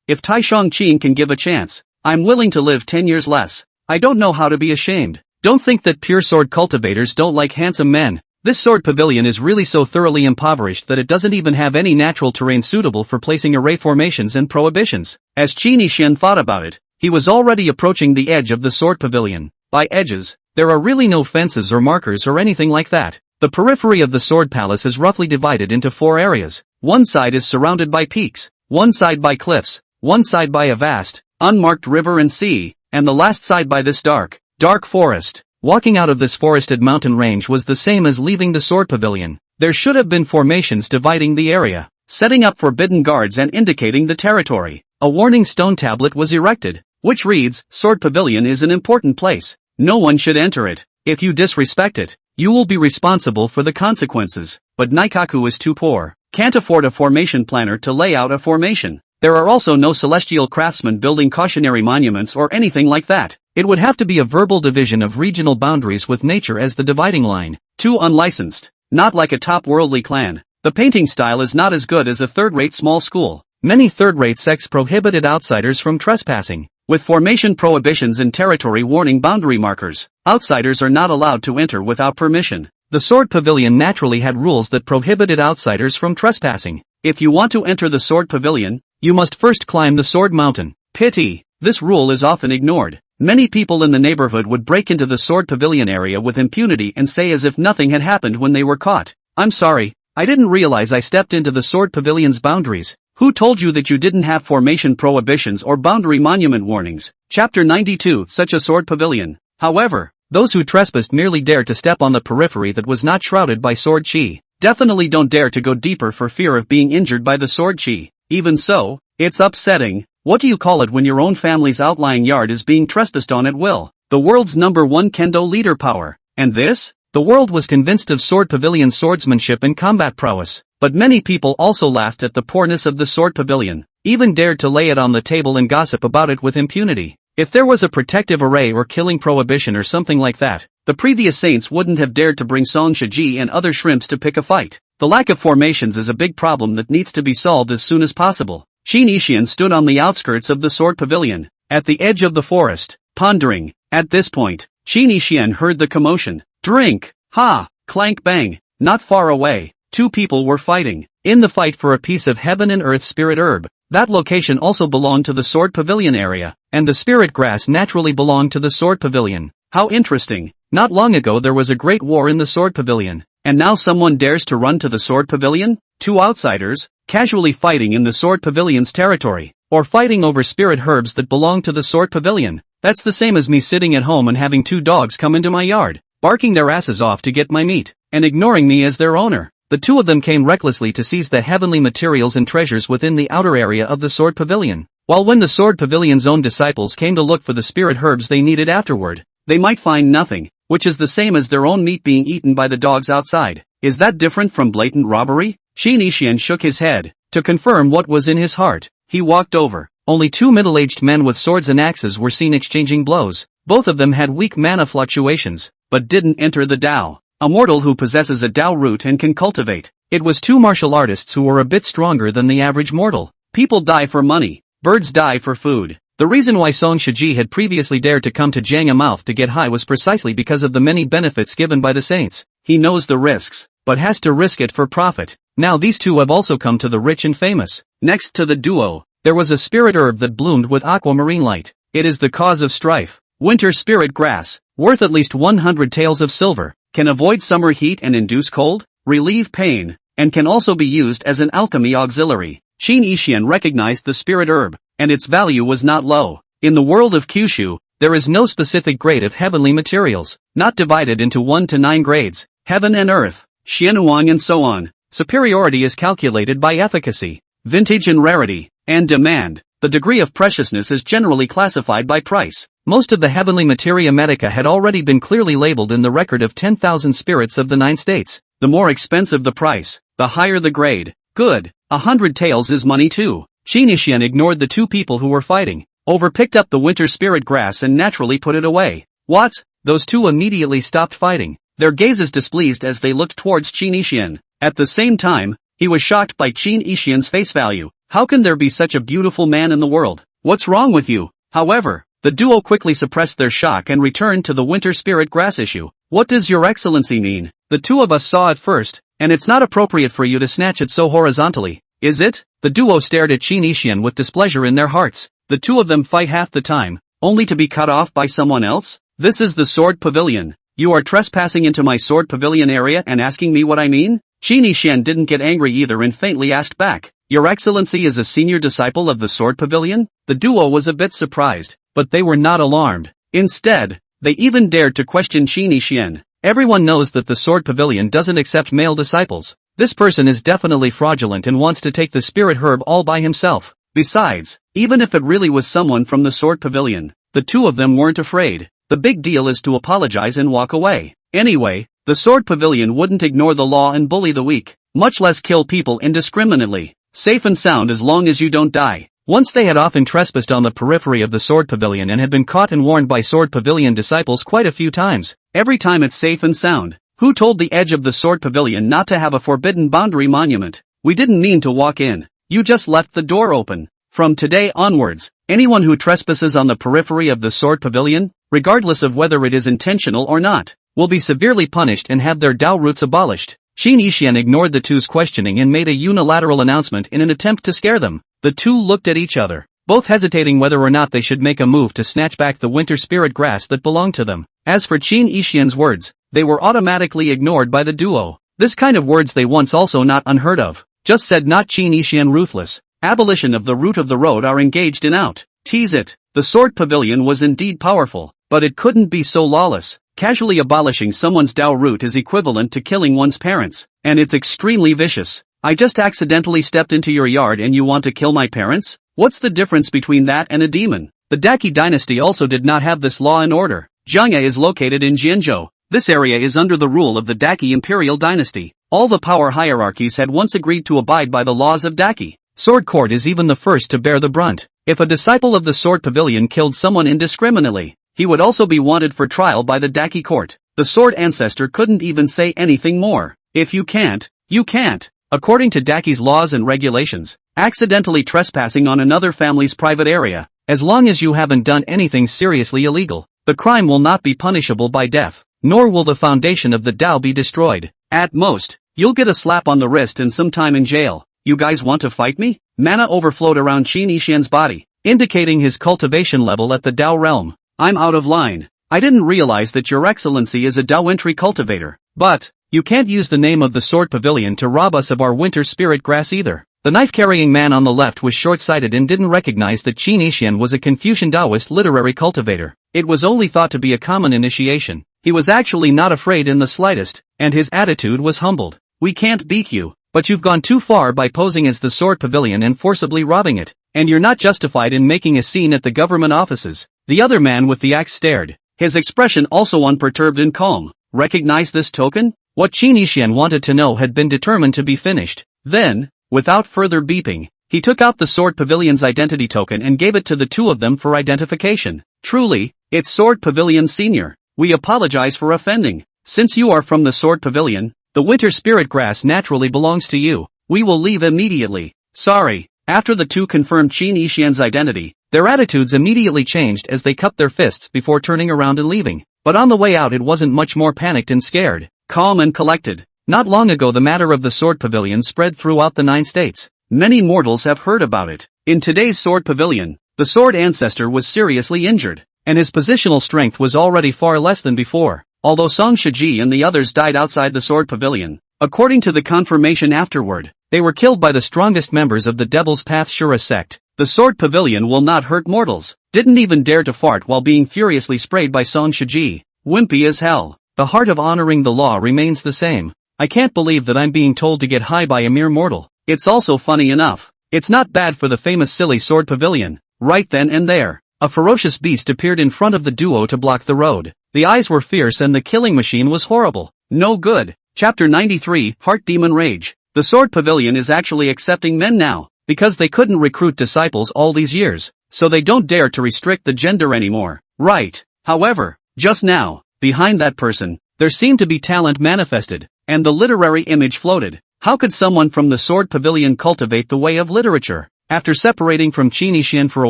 If Taishong Qin can give a chance, I'm willing to live 10 years less. I don't know how to be ashamed." Don't think that pure sword cultivators don't like handsome men. This sword pavilion is really so thoroughly impoverished that it doesn't even have any natural terrain suitable for placing array formations and prohibitions. As Qin Yixian thought about it, he was already approaching the edge of the sword pavilion. By edges, there are really no fences or markers or anything like that. The periphery of the sword palace is roughly divided into 4 areas. One side is surrounded by peaks, one side by cliffs, one side by a vast, unmarked river and sea, and the last side by this dark forest. Walking out of this forested mountain range was the same as leaving the sword pavilion. There should have been formations dividing the area, setting up forbidden guards and indicating the territory. A warning stone tablet was erected, which reads, "Sword Pavilion is an important place. No one should enter it. If you disrespect it, you will be responsible for the consequences." But Naikaku is too poor, can't afford a formation planner to lay out a formation. There are also no celestial craftsmen building cautionary monuments or anything like that. It would have to be a verbal division of regional boundaries with nature as the dividing line. Too unlicensed. Not like a top worldly clan. The painting style is not as good as a third-rate small school. Many third-rate sects prohibited outsiders from trespassing, with formation prohibitions and territory warning boundary markers. Outsiders are not allowed to enter without permission. The sword pavilion naturally had rules that prohibited outsiders from trespassing. If you want to enter the sword pavilion, you must first climb the sword mountain. Pity, this rule is often ignored. Many people in the neighborhood would break into the sword pavilion area with impunity and say as if nothing had happened when they were caught. "I'm sorry, I didn't realize I stepped into the sword pavilion's boundaries. Who told you that you didn't have formation prohibitions or boundary monument warnings?" Chapter 92. Such a sword pavilion. However, those who trespassed merely dared to step on the periphery that was not shrouded by sword chi. Definitely don't dare to go deeper for fear of being injured by the sword chi. Even so, it's upsetting. What do you call it when your own family's outlying yard is being trespassed on at will? The world's #1 kendo leader power. And this? The world was convinced of sword pavilion swordsmanship and combat prowess. But many people also laughed at the poorness of the sword pavilion, even dared to lay it on the table and gossip about it with impunity. If there was a protective array or killing prohibition or something like that, the previous saints wouldn't have dared to bring Song Shiji and other shrimps to pick a fight. The lack of formations is a big problem that needs to be solved as soon as possible. Qin Yixian stood on the outskirts of the sword pavilion, at the edge of the forest, pondering. At this point, Qin Yixian heard the commotion. Drink! Ha! Clank bang! Not far away, 2 people were fighting, in the fight for a piece of heaven and earth spirit herb. That location also belonged to the sword pavilion area, and the spirit grass naturally belonged to the sword pavilion. How interesting. Not long ago there was a great war in the sword pavilion, and now someone dares to run to the sword pavilion? 2 outsiders, casually fighting in the sword pavilion's territory, or fighting over spirit herbs that belong to the sword pavilion. That's the same as me sitting at home and having 2 dogs come into my yard, barking their asses off to get my meat, and ignoring me as their owner. The 2 of them came recklessly to seize the heavenly materials and treasures within the outer area of the sword pavilion, while when the sword pavilion's own disciples came to look for the spirit herbs they needed afterward, they might find nothing, which is the same as their own meat being eaten by the dogs outside. Is that different from blatant robbery? Qin Yixian shook his head, to confirm what was in his heart. He walked over. Only 2 middle-aged men with swords and axes were seen exchanging blows. Both of them had weak mana fluctuations, but didn't enter the Dao. A mortal who possesses a Dao root and can cultivate. It was 2 martial artists who were a bit stronger than the average mortal. People die for money. Birds die for food. The reason why Song Shiji had previously dared to come to Jiangamouth to get high was precisely because of the many benefits given by the saints. He knows the risks, but has to risk it for profit. Now these 2 have also come to the rich and famous. Next to the duo, there was a spirit herb that bloomed with aquamarine light. It is the cause of strife. Winter spirit grass, worth at least 100 taels of silver, can avoid summer heat and induce cold, relieve pain, and can also be used as an alchemy auxiliary. Qin Yixian recognized the spirit herb, and its value was not low. In the world of Kyushu, there is no specific grade of heavenly materials, not divided into 1 to 9 grades, heaven and earth, Xianhuang and so on. Superiority is calculated by efficacy, vintage and rarity, and demand. the degree of preciousness is generally classified by price. Most of the heavenly materia medica had already been clearly labeled in the record of 10,000 spirits of the 9 states. The more expensive the price, the higher the grade. Good. 100 taels is money too. Qin Yixian ignored the 2 people who were fighting. Picked up the winter spirit grass and naturally put it away. What? Those 2 immediately stopped fighting, their gazes displeased as they looked towards Qin Yixian. At the same time, he was shocked by Qin Yixian's face value. How can there be such a beautiful man in the world? What's wrong with you? However, the duo quickly suppressed their shock and returned to the winter spirit grass issue. What does your excellency mean? The 2 of us saw it first, and it's not appropriate for you to snatch it so horizontally, is it? The duo stared at Qin Yixian with displeasure in their hearts. The 2 of them fight half the time, only to be cut off by someone else? This is the Sword Pavilion. You are trespassing into my Sword Pavilion area and asking me what I mean? Qin Yixian didn't get angry either and faintly asked back, Your Excellency is a senior disciple of the Sword Pavilion? The duo was a bit surprised, but they were not alarmed. Instead, they even dared to question Qin Yixian. Everyone knows that the Sword Pavilion doesn't accept male disciples. This person is definitely fraudulent and wants to take the spirit herb all by himself. Besides, even if it really was someone from the Sword Pavilion, the 2 of them weren't afraid. The big deal is to apologize and walk away. Anyway, the Sword Pavilion wouldn't ignore the law and bully the weak, much less kill people indiscriminately. Safe and sound as long as you don't die. Once they had often trespassed on the periphery of the Sword Pavilion and had been caught and warned by Sword Pavilion disciples quite a few times. Every time it's safe and sound. Who told the edge of the Sword Pavilion not to have a forbidden boundary monument? We didn't mean to walk in. You just left the door open. From today onwards, anyone who trespasses on the periphery of the Sword Pavilion, regardless of whether it is intentional or not, will be severely punished and have their Dao roots abolished. Qin Yixian ignored the 2's questioning and made a unilateral announcement in an attempt to scare them. The 2 looked at each other, both hesitating whether or not they should make a move to snatch back the winter spirit grass that belonged to them. As for Qin Yixian's words, they were automatically ignored by the duo. This kind of words they once also not unheard of. Just said not Qin Yixian ruthless. Abolition of the root of the road are engaged in out. Tease it. The Sword Pavilion was indeed powerful, but it couldn't be so lawless. Casually abolishing someone's Dao root is equivalent to killing one's parents, and it's extremely vicious. I just accidentally stepped into your yard and you want to kill my parents? What's the difference between that and a demon? The Daqi dynasty also did not have this law and order. Jiangya is located in Jianzhou. This area is under the rule of the Daqi imperial dynasty. All the power hierarchies had once agreed to abide by the laws of Daqi. Sword Court is even the first to bear the brunt. If a disciple of the Sword Pavilion killed someone indiscriminately, he would also be wanted for trial by the Daqi court. The Sword Ancestor couldn't even say anything more. If you can't, you can't. According to Daki's laws and regulations, accidentally trespassing on another family's private area, as long as you haven't done anything seriously illegal, the crime will not be punishable by death, nor will the foundation of the Dao be destroyed. At most, you'll get a slap on the wrist and some time in jail. You guys want to fight me? Mana overflowed around Qin Yixian's body, indicating his cultivation level at the Dao realm. I'm out of line. I didn't realize that your excellency is a Dao entry cultivator. But, you can't use the name of the Sword Pavilion to rob us of our winter spirit grass either. The knife-carrying man on the left was short-sighted and didn't recognize that Qin Yixian was a Confucian Taoist literary cultivator. It was only thought to be a common initiation. He was actually not afraid in the slightest, and his attitude was humbled. We can't beat you, but you've gone too far by posing as the Sword Pavilion and forcibly robbing it, and you're not justified in making a scene at the government offices. The other man with the axe stared, his expression also unperturbed and calm. Recognize this token? What Qin Yixian wanted to know had been determined to be finished. Then, without further beeping, he took out the Sword Pavilion's identity token and gave it to the two of them for identification. Truly, it's Sword Pavilion Senior. We apologize for offending. Since you are from the Sword Pavilion, the winter spirit grass naturally belongs to you. We will leave immediately. Sorry. After the two confirmed Qin Yixian's identity, their attitudes immediately changed as they cupped their fists before turning around and leaving. But on the way out it wasn't much more panicked and scared. Calm and collected. Not long ago the matter of the Sword Pavilion spread throughout the 9 states. Many mortals have heard about it. In today's Sword Pavilion, the Sword Ancestor was seriously injured, and his positional strength was already far less than before, although Song Shiji and the others died outside the Sword Pavilion. According to the confirmation afterward, they were killed by the strongest members of the Devil's Path Shura sect. The Sword Pavilion will not hurt mortals. Didn't even dare to fart while being furiously sprayed by Song Shiji. Wimpy as hell. The heart of honoring the law remains the same. I can't believe that I'm being told to get high by a mere mortal. It's also funny enough. It's not bad for the famous silly sword pavilion. Right then and there, a ferocious beast appeared in front of the duo to block the road. The eyes were fierce and the killing machine was horrible. No good. Chapter 93, Heart Demon Rage. The sword pavilion is actually accepting men now, because they couldn't recruit disciples all these years, so they don't dare to restrict the gender anymore. Right. However, just now, behind that person, there seemed to be talent manifested, and the literary image floated. How could someone from the sword pavilion cultivate the way of literature? After separating from Qinishian for a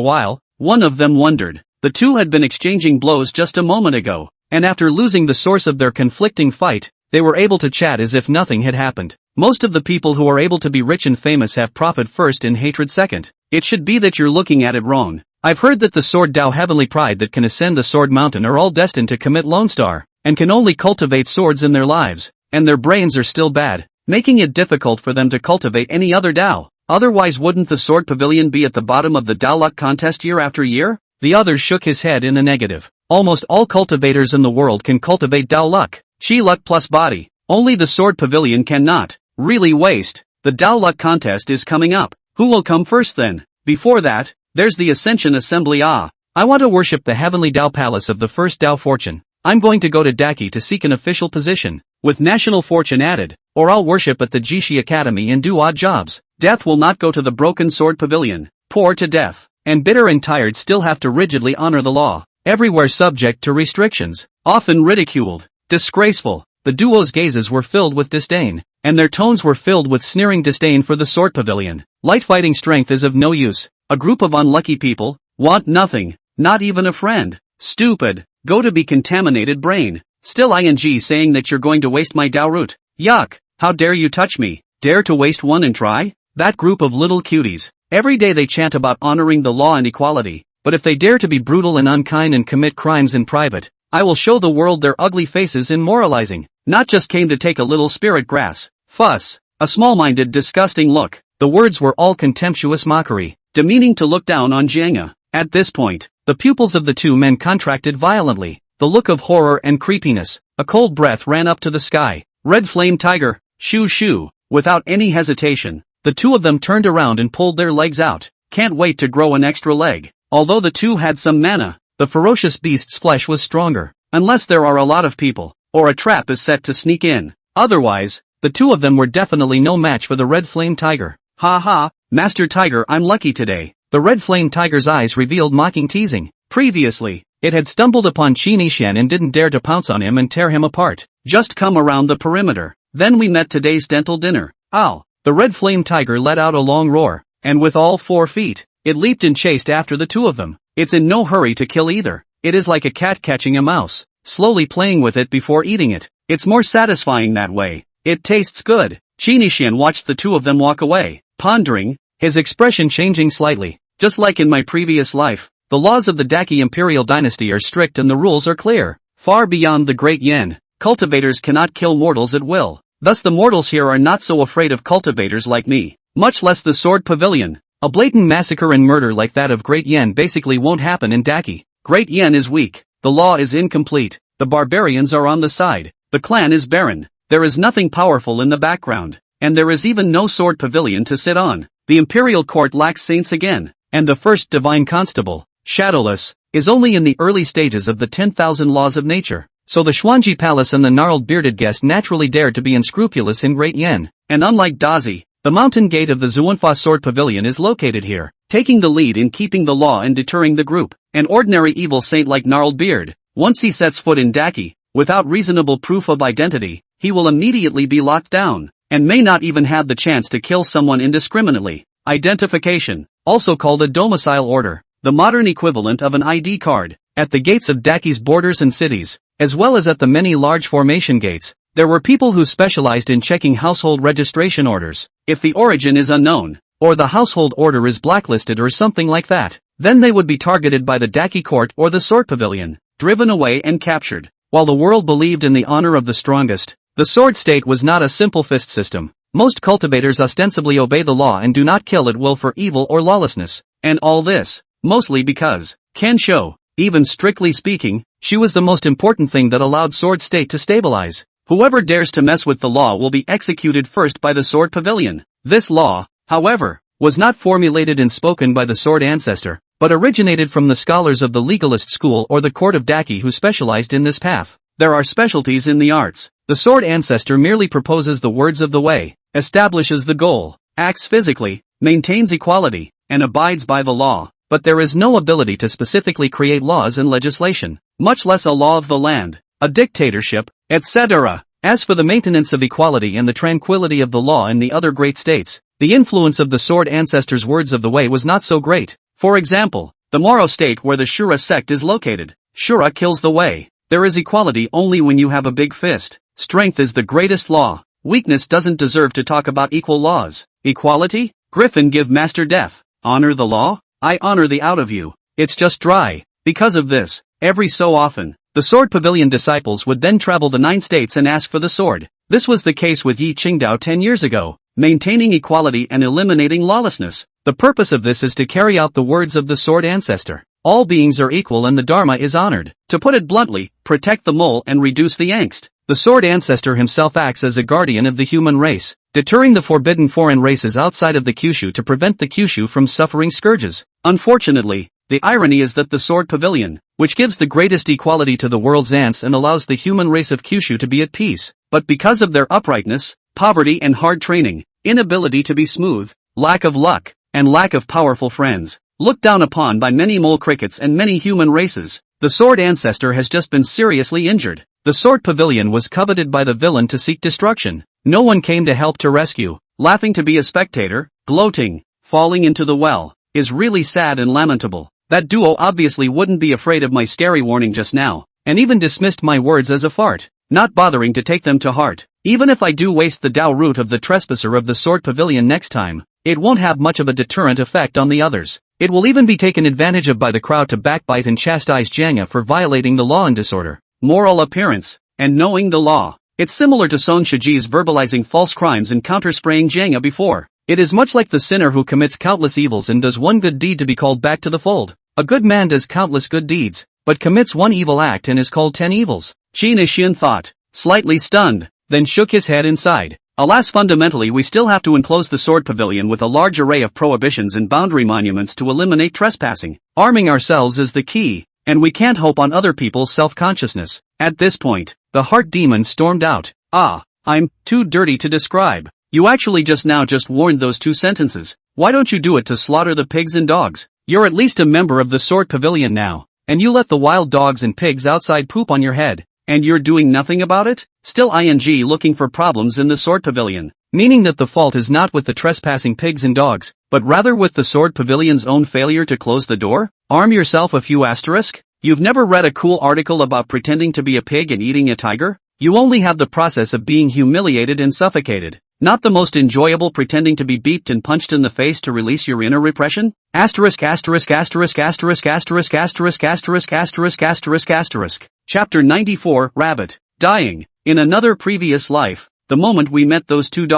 while, one of them wondered. The two had been exchanging blows just a moment ago, and after losing the source of their conflicting fight, they were able to chat as if nothing had happened. Most of the people who are able to be rich and famous have profit first and hatred second. It should be that you're looking at it wrong. I've heard that the sword Dao heavenly pride that can ascend the sword mountain are all destined to commit Lone Star, and can only cultivate swords in their lives, and their brains are still bad, making it difficult for them to cultivate any other Dao. Otherwise wouldn't the sword pavilion be at the bottom of the Dao luck contest year after year? The other shook his head in the negative. Almost all cultivators in the world can cultivate Dao luck, Chi luck plus body. Only the sword pavilion cannot. Really waste. The Dao luck contest is coming up. Who will come first then? Before that, there's the Ascension Assembly. I want to worship the heavenly Dao palace of the first Dao fortune. I'm going to go to Daki to seek an official position, with national fortune added, or I'll worship at the Jishi Academy and do odd jobs. Death will not go to the broken sword pavilion. Poor to death, and bitter and tired still have to rigidly honor the law, everywhere subject to restrictions, often ridiculed, disgraceful. The duo's gazes were filled with disdain, and their tones were filled with sneering disdain for the sword pavilion. Light fighting strength is of no use. A group of unlucky people want nothing, not even a friend. Stupid. Go to be contaminated brain. Still ing saying that you're going to waste my Dao root. Yuck. How dare you touch me? Dare to waste one and try? That group of little cuties. Every day they chant about honoring the law and equality, but if they dare to be brutal and unkind and commit crimes in private, I will show the world their ugly faces in moralizing. Not just came to take a little spirit grass. Fuss. A small-minded disgusting look. The words were all contemptuous mockery, demeaning to look down on Jianga. At this point, the pupils of the two men contracted violently. The look of horror and creepiness. A cold breath ran up to the sky. Red flame tiger. Shoo shoo. Without any hesitation, the two of them turned around and pulled their legs out. Can't wait to grow an extra leg. Although the two had some mana, the ferocious beast's flesh was stronger. Unless there are a lot of people, or a trap is set to sneak in. Otherwise, the two of them were definitely no match for the red flame tiger. Ha ha, Master Tiger, I'm lucky today. The red flame tiger's eyes revealed mocking teasing. Previously, it had stumbled upon Qinishan and didn't dare to pounce on him and tear him apart. Just come around the perimeter. Then we met today's dental dinner. Ow! The red flame tiger let out a long roar, and with all 4 feet, it leaped and chased after the two of them. It's in no hurry to kill either. It is like a cat catching a mouse, slowly playing with it before eating it. It's more satisfying that way. It tastes good. Qinishan watched the two of them walk away, pondering, his expression changing slightly. Just like in my previous life, the laws of the Daki imperial dynasty are strict and the rules are clear. Far beyond the Great Yen, cultivators cannot kill mortals at will. Thus the mortals here are not so afraid of cultivators like me, much less the sword pavilion. A blatant massacre and murder like that of Great Yen basically won't happen in Daki. Great Yen is weak, the law is incomplete, the barbarians are on the side, the clan is barren, there is nothing powerful in the background, and there is even no sword pavilion to sit on. The imperial court lacks saints again, and the first divine constable, Shadowless, is only in the early stages of the 10,000 laws of nature. So the Xuanji Palace and the gnarled bearded guest naturally dared to be unscrupulous in Great Yen, and unlike Dazi, the mountain gate of the Zuanfa Sword Pavilion is located here, taking the lead in keeping the law and deterring the group. An ordinary evil saint like Gnarled Beard, once he sets foot in Daki, without reasonable proof of identity, he will immediately be locked down, and may not even have the chance to kill someone indiscriminately. Identification, also called a domicile order, the modern equivalent of an ID card, at the gates of Daki's borders and cities, as well as at the many large formation gates. There were people who specialized in checking household registration orders. If the origin is unknown, or the household order is blacklisted or something like that, then they would be targeted by the Daki court or the Sword Pavilion, driven away and captured. While the world believed in the honor of the strongest, the sword state was not a simple fist system. Most cultivators ostensibly obey the law and do not kill at will for evil or lawlessness. And all this, mostly because, Kensho, even strictly speaking, she was the most important thing that allowed sword state to stabilize. Whoever dares to mess with the law will be executed first by the Sword Pavilion. This law, however, was not formulated and spoken by the Sword Ancestor, but originated from the scholars of the legalist school or the court of Daki who specialized in this path. There are specialties in the arts. The Sword Ancestor merely proposes the words of the way, Establishes the goal. Acts physically. Maintains equality. And abides by the law. but there is no ability to specifically create laws and legislation, Much less a law of the land. A dictatorship, etc. As for the maintenance of equality and the tranquility of the law in the other great states, the influence of the Sword Ancestor's words of the way was not so great. For example, the Moro state where the Shura sect is located. Shura kills the way. There is equality only when you have a big fist. Strength is the greatest law. Weakness doesn't deserve to talk about equal laws. Equality? Griffin give master death. Honor the law? I honor the out of you. It's just dry. Because of this, every so often, the Sword Pavilion disciples would then travel the 9 states and ask for the sword. This was the case with Yi Qingdao 10 years ago, maintaining equality and eliminating lawlessness. The purpose of this is to carry out the words of the Sword Ancestor. All beings are equal and the Dharma is honored. To put it bluntly, protect the mole and reduce the angst. The Sword Ancestor himself acts as a guardian of the human race, deterring the forbidden foreign races outside of the Kyushu to prevent the Kyushu from suffering scourges. Unfortunately, the irony is that the Sword Pavilion, which gives the greatest equality to the world's ants and allows the human race of Kyushu to be at peace, but because of their uprightness, poverty and hard training, inability to be smooth, lack of luck, and lack of powerful friends, looked down upon by many mole crickets and many human races, the Sword Ancestor has just been seriously injured. The Sword Pavilion was coveted by the villain to seek destruction. No one came to help to rescue. Laughing to be a spectator, gloating, falling into the well, is really sad and lamentable. That duo obviously wouldn't be afraid of my scary warning just now, and even dismissed my words as a fart, not bothering to take them to heart. Even if I do waste the Dao root of the trespasser of the Sword Pavilion next time, it won't have much of a deterrent effect on the others. It will even be taken advantage of by the crowd to backbite and chastise Janga for violating the law and disorder. Moral appearance, and knowing the law. It's similar to Song Shiji's verbalizing false crimes and counter-spraying Janga before. It is much like the sinner who commits countless evils and does one good deed to be called back to the fold. A good man does countless good deeds, but commits one evil act and is called 10 evils. Qin Ishian thought, slightly stunned, then shook his head inside. Alas, fundamentally we still have to enclose the Sword Pavilion with a large array of prohibitions and boundary monuments to eliminate trespassing. Arming ourselves is the key, and we can't hope on other people's self-consciousness. At this point, the heart demon stormed out. I'm too dirty to describe. You actually just warned those 2 sentences. Why don't you do it to slaughter the pigs and dogs? You're at least a member of the Sword Pavilion now, and you let the wild dogs and pigs outside poop on your head, and you're doing nothing about it? Still ing looking for problems in the Sword Pavilion. Meaning that the fault is not with the trespassing pigs and dogs, but rather with the Sword Pavilion's own failure to close the door? Arm yourself a few asterisk? You've never read a cool article about pretending to be a pig and eating a tiger? You only have the process of being humiliated and suffocated. Not the most enjoyable pretending to be beeped and punched in the face to release your inner repression? Asterisk asterisk asterisk asterisk asterisk asterisk asterisk asterisk asterisk asterisk. Chapter 94, Rabbit. Dying. In another previous life, the moment we met those 2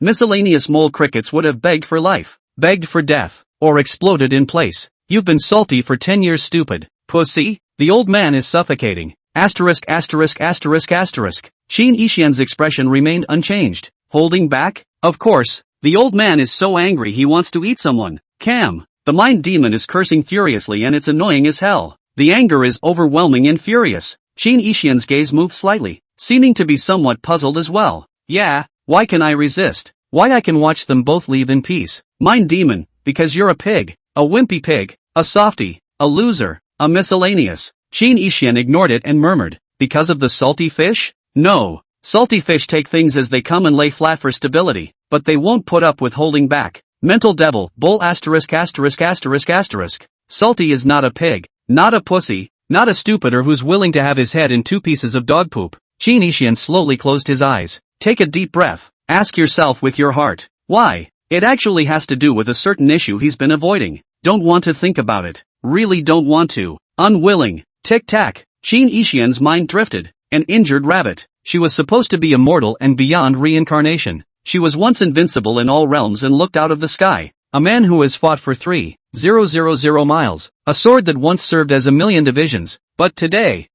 miscellaneous mole crickets would have begged for life, begged for death, or exploded in place. You've been salty for 10 years, stupid pussy. The old man is suffocating. Asterisk asterisk asterisk asterisk. Qin Ishian's expression remained unchanged. Holding back? Of course, the old man is so angry he wants to eat someone. Cam. The mind demon is cursing furiously and it's annoying as hell. The anger is overwhelming and furious. Qin Ishian's gaze moved slightly, seeming to be somewhat puzzled as well. Yeah, why can I resist? Why I can watch them both leave in peace. Mind demon, because you're a pig, a wimpy pig, a softy, a loser, a miscellaneous. Qin Ishian ignored it and murmured, because of the salty fish? No. Salty fish take things as they come and lay flat for stability, but they won't put up with holding back. Mental devil, bull asterisk asterisk asterisk asterisk. Salty is not a pig, not a pussy, not a stupider who's willing to have his head in 2 pieces of dog poop. Qin Ishian slowly closed his eyes. Take a deep breath. Ask yourself with your heart. Why? It actually has to do with a certain issue he's been avoiding. Don't want to think about it. Really don't want to. Unwilling. Tic-tac. Qin Ishian's mind drifted. An injured rabbit. She was supposed to be immortal and beyond reincarnation. She was once invincible in all realms and looked out of the sky. A man who has fought for 3,000 miles. A sword that once served as 1,000,000 divisions. But today,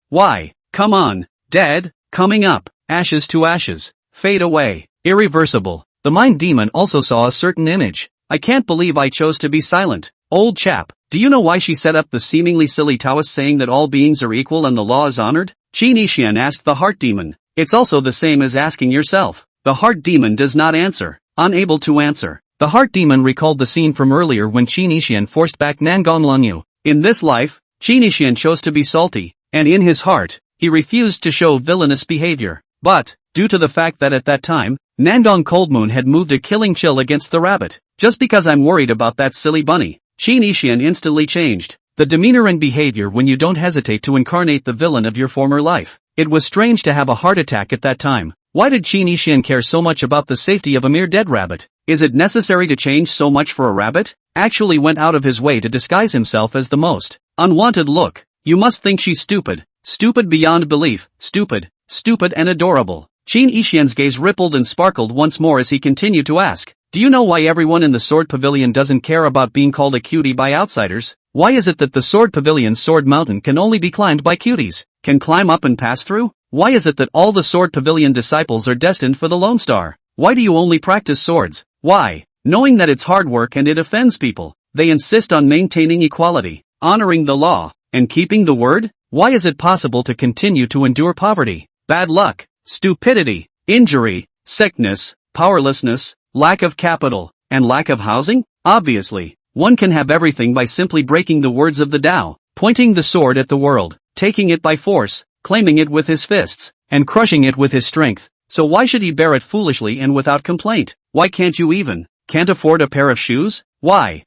why? Come on. Dead, coming up, ashes to ashes, fade away, irreversible. The mind demon also saw a certain image. I can't believe I chose to be silent. Old chap, do you know why she set up the seemingly silly Taoist saying that all beings are equal and the law is honored? Qin Yixian asked the heart demon. It's also the same as asking yourself. The heart demon does not answer. Unable to answer. The heart demon recalled the scene from earlier when Qin Yixian forced back Nangang Langyu. In this life, Qin Yixian chose to be salty, and in his heart, he refused to show villainous behavior. But, due to the fact that at that time, Nangang Coldmoon had moved a killing chill against the rabbit. Just because I'm worried about that silly bunny, Qin Yixian instantly changed the demeanor and behavior when you don't hesitate to incarnate the villain of your former life. It was strange to have a heart attack at that time. Why did Qin Yixian care so much about the safety of a mere dead rabbit? Is it necessary to change so much for a rabbit? Actually went out of his way to disguise himself as the most unwanted look. You must think she's stupid. Stupid beyond belief. Stupid and adorable. Qin Yixian's gaze rippled and sparkled once more as he continued to ask, do you know why everyone in the Sword Pavilion doesn't care about being called a cutie by outsiders? Why is it that the Sword Pavilion's Sword Mountain can only be climbed by cuties? Can climb up and pass through? Why is it that all the Sword Pavilion disciples are destined for the Lone Star? Why do you only practice swords? Why? Knowing that it's hard work and it offends people, they insist on maintaining equality, honoring the law, and keeping the word? Why is it possible to continue to endure poverty, bad luck, stupidity, injury, sickness, powerlessness, lack of capital, and lack of housing? Obviously, one can have everything by simply breaking the words of the Tao, pointing the sword at the world, taking it by force, claiming it with his fists, and crushing it with his strength. So why should he bear it foolishly and without complaint? Why can't afford a pair of shoes? Why?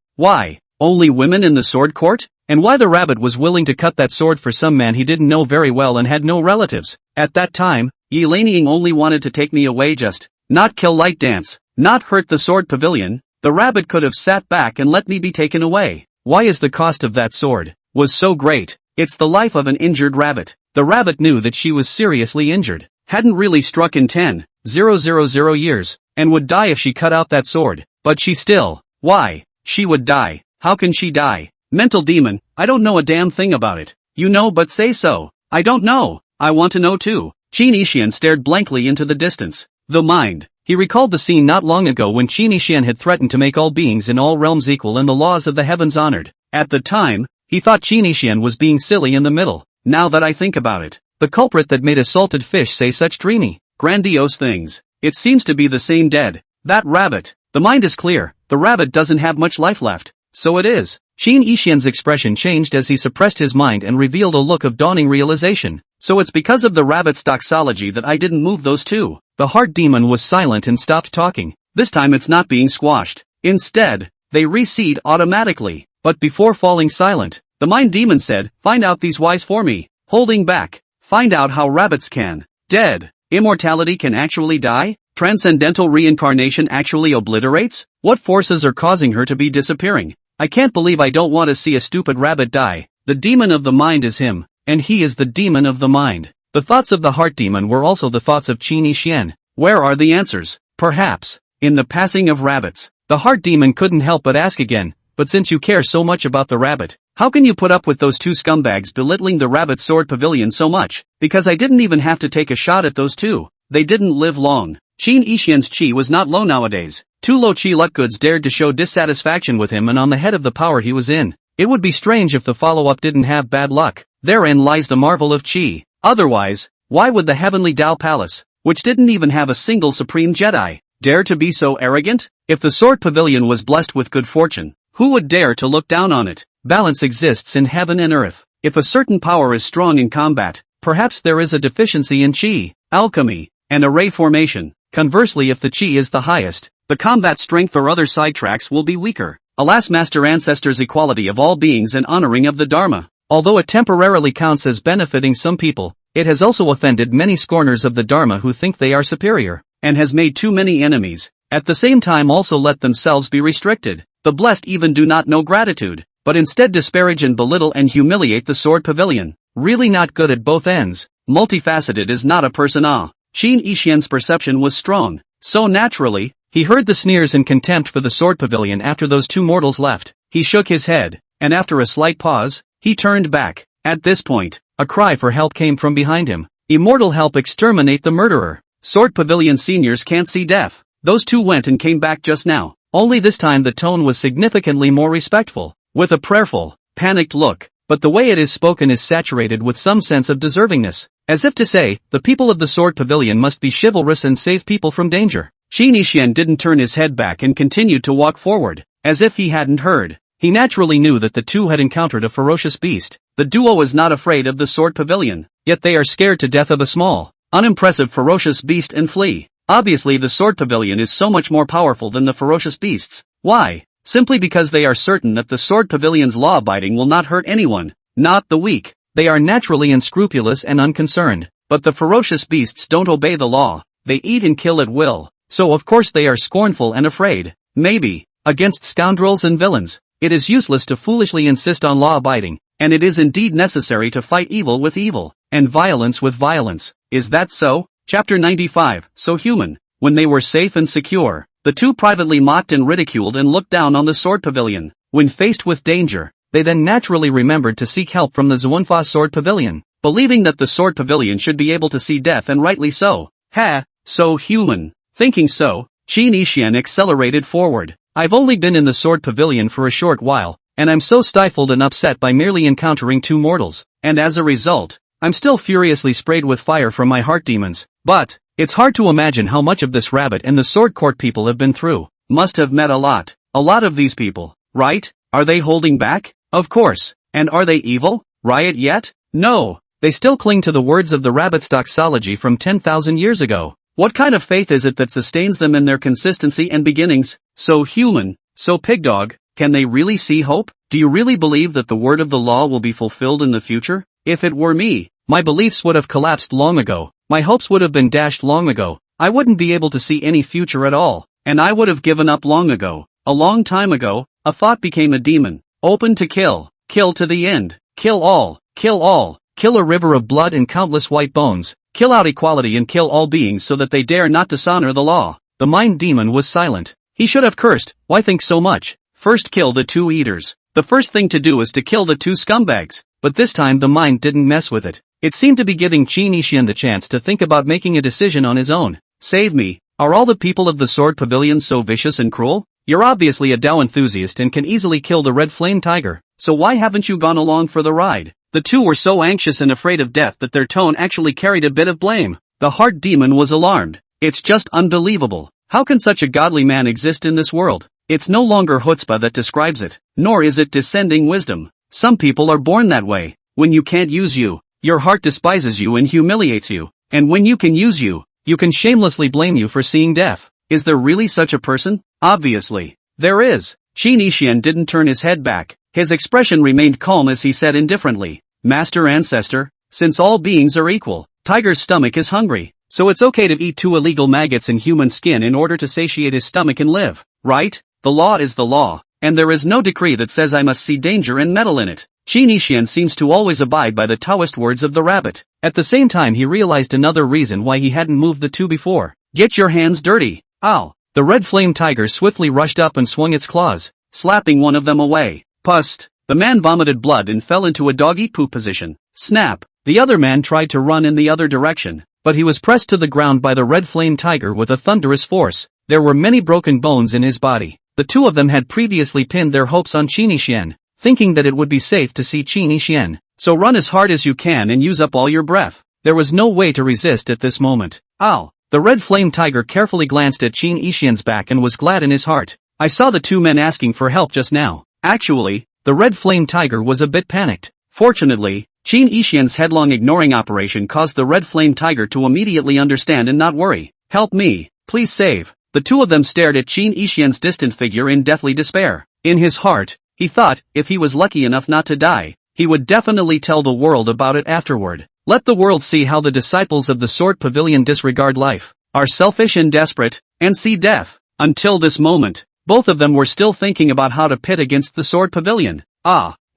Only women in the sword court? And why the rabbit was willing to cut that sword for some man he didn't know very well and had no relatives. At that time, Yilaning only wanted to take me away, just not kill Light Dance, not hurt the Sword Pavilion. The rabbit could have sat back and let me be taken away. Why is the cost of that sword was so great? It's the life of an injured rabbit. The rabbit knew that she was seriously injured, hadn't really struck in 10,000 years, and would die if she cut out that sword. But she still, why? She would die. How can she die? Mental demon, I don't know a damn thing about it. You know, but say so. I don't know. I want to know too. Qin Yixian stared blankly into the distance. The mind. He recalled the scene not long ago when Qin Yixian had threatened to make all beings in all realms equal and the laws of the heavens honored. At the time, he thought Qin Yixian was being silly in the middle. Now that I think about it, the culprit that made a salted fish say such dreamy, grandiose things. It seems to be the same dead. That rabbit. The mind is clear. The rabbit doesn't have much life left. So it is. Qin Yixian's expression changed as he suppressed his mind and revealed a look of dawning realization. So it's because of the rabbit's doxology that I didn't move those two. The heart demon was silent and stopped talking. This time it's not being squashed. Instead, they recede automatically. But before falling silent, the mind demon said, find out these whys for me. Holding back. Find out how rabbits can. Dead. Immortality can actually die? Transcendental reincarnation actually obliterates? What forces are causing her to be disappearing? I can't believe I don't want to see a stupid rabbit die. The demon of the mind is him, and he is the demon of the mind. The thoughts of the heart demon were also the thoughts of Qin Yixian. Where are the answers? Perhaps, in the passing of rabbits. The heart demon couldn't help but ask again, but since you care so much about the rabbit, how can you put up with those two scumbags belittling the rabbit sword pavilion so much? Because I didn't even have to take a shot at those two. They didn't live long. Qin Yixian's chi was not low nowadays. Two low chi luck-goods dared to show dissatisfaction with him and on the head of the power he was in. It would be strange if the follow-up didn't have bad luck. Therein lies the marvel of chi. Otherwise, why would the heavenly Tao Palace, which didn't even have a single supreme Jedi, dare to be so arrogant? If the Sword Pavilion was blessed with good fortune, who would dare to look down on it? Balance exists in heaven and earth. If a certain power is strong in combat, perhaps there is a deficiency in chi, alchemy, and array formation. Conversely, if the chi is the highest, the combat strength or other sidetracks will be weaker. Alas, Master Ancestor's equality of all beings and honoring of the Dharma. Although it temporarily counts as benefiting some people, it has also offended many scorners of the Dharma who think they are superior, and has made too many enemies. At the same time also let themselves be restricted. The blessed even do not know gratitude, but instead disparage and belittle and humiliate the Sword Pavilion. Really not good at both ends. Multifaceted is not a person. Qin Yixian's perception was strong, so naturally, he heard the sneers and contempt for the Sword Pavilion after those two mortals left. He shook his head, and after a slight pause, he turned back. At this point, a cry for help came from behind him. Immortal, help, exterminate the murderer. Sword Pavilion seniors can't see death. Those two went and came back just now. only this time the tone was significantly more respectful, with a prayerful, panicked look, but the way it is spoken is saturated with some sense of deservingness, as if to say, the people of the Sword Pavilion must be chivalrous and save people from danger. Qin Yixian didn't turn his head back and continued to walk forward, as if he hadn't heard. He naturally knew that the two had encountered a ferocious beast. The duo is not afraid of the Sword Pavilion, yet they are scared to death of a small, unimpressive ferocious beast and flee. Obviously the Sword Pavilion is so much more powerful than the ferocious beasts. Why? Simply because they are certain that the Sword Pavilion's law-abiding will not hurt anyone, not the weak. They are naturally unscrupulous and unconcerned, but the ferocious beasts don't obey the law. They eat and kill at will, so of course they are scornful and afraid. Maybe, against scoundrels and villains, it is useless to foolishly insist on law-abiding, and it is indeed necessary to fight evil with evil, and violence with violence. Is that so? Chapter 95, So Human. When they were safe and secure, the two privately mocked and ridiculed and looked down on the Sword Pavilion. When faced with danger, they then naturally remembered to seek help from the Zhuanfa Sword Pavilion, believing that the Sword Pavilion should be able to see death, and rightly so. Ha! So human. Thinking so, Qin Yixian accelerated forward. I've only been in the Sword Pavilion for a short while, and I'm so stifled and upset by merely encountering two mortals, and as a result, I'm still furiously sprayed with fire from my heart demons. But it's hard to imagine how much of this rabbit and the Sword Court people have been through. Must have met a lot of these people, right? Are they holding back? Of course. And are they evil? Riot yet? No. They still cling to the words of the rabbit's doxology from 10,000 years ago. What kind of faith is it that sustains them in their consistency and beginnings? So human, so pigdog, can they really see hope? Do you really believe that the word of the law will be fulfilled in the future? If it were me, my beliefs would have collapsed long ago. My hopes would have been dashed long ago. I wouldn't be able to see any future at all, and I would have given up long ago. A long time ago, a thought became a demon, open to kill to the end, kill all, kill a river of blood and countless white bones, kill out equality and kill all beings so that they dare not dishonor the law. The mind demon was silent. He should have cursed, why think so much? First kill the two eaters. The first thing to do is to kill the two scumbags, but this time the mind didn't mess with it. It seemed to be giving Qin Yixian the chance to think about making a decision on his own. Save me, are all the people of the Sword Pavilion so vicious and cruel? You're obviously a Dao enthusiast and can easily kill the red flame tiger, so why haven't you gone along for the ride? The two were so anxious and afraid of death that their tone actually carried a bit of blame. The heart demon was alarmed. It's just unbelievable. How can such a godly man exist in this world? It's no longer chutzpah that describes it, nor is it descending wisdom. Some people are born that way. When you can't use you, your heart despises you and humiliates you. And when you can use you, you can shamelessly blame you for seeing death. Is there really such a person? Obviously, there is. Qin Yixian didn't turn his head back. His expression remained calm as he said indifferently, Master Ancestor, since all beings are equal, Tiger's stomach is hungry, so it's okay to eat two illegal maggots in human skin in order to satiate his stomach and live, right? The law is the law, and there is no decree that says I must see danger and meddle in it. Qin Yixian seems to always abide by the Taoist words of the rabbit. At the same time he realized another reason why he hadn't moved the two before. Get your hands dirty. Ow! The red flame tiger swiftly rushed up and swung its claws, slapping one of them away. Pust! The man vomited blood and fell into a dog-eat-poo position. Snap! The other man tried to run in the other direction, but he was pressed to the ground by the red flame tiger with a thunderous force. There were many broken bones in his body. The two of them had previously pinned their hopes on Qin Yixian, thinking that it would be safe to see Qin Yixian. So run as hard as you can and use up all your breath. There was no way to resist at this moment. Ow! The red flame tiger carefully glanced at Qin Yixian's back and was glad in his heart. I saw the two men asking for help just now. Actually, the red flame tiger was a bit panicked. Fortunately, Qin Yixian's headlong ignoring operation caused the red flame tiger to immediately understand and not worry. Help me, please save. The two of them stared at Qin Yixian's distant figure in deathly despair. In his heart, he thought, if he was lucky enough not to die, he would definitely tell the world about it afterward. Let the world see how the disciples of the Sword Pavilion disregard life, are selfish and desperate, and see death. Until this moment, both of them were still thinking about how to pit against the Sword Pavilion.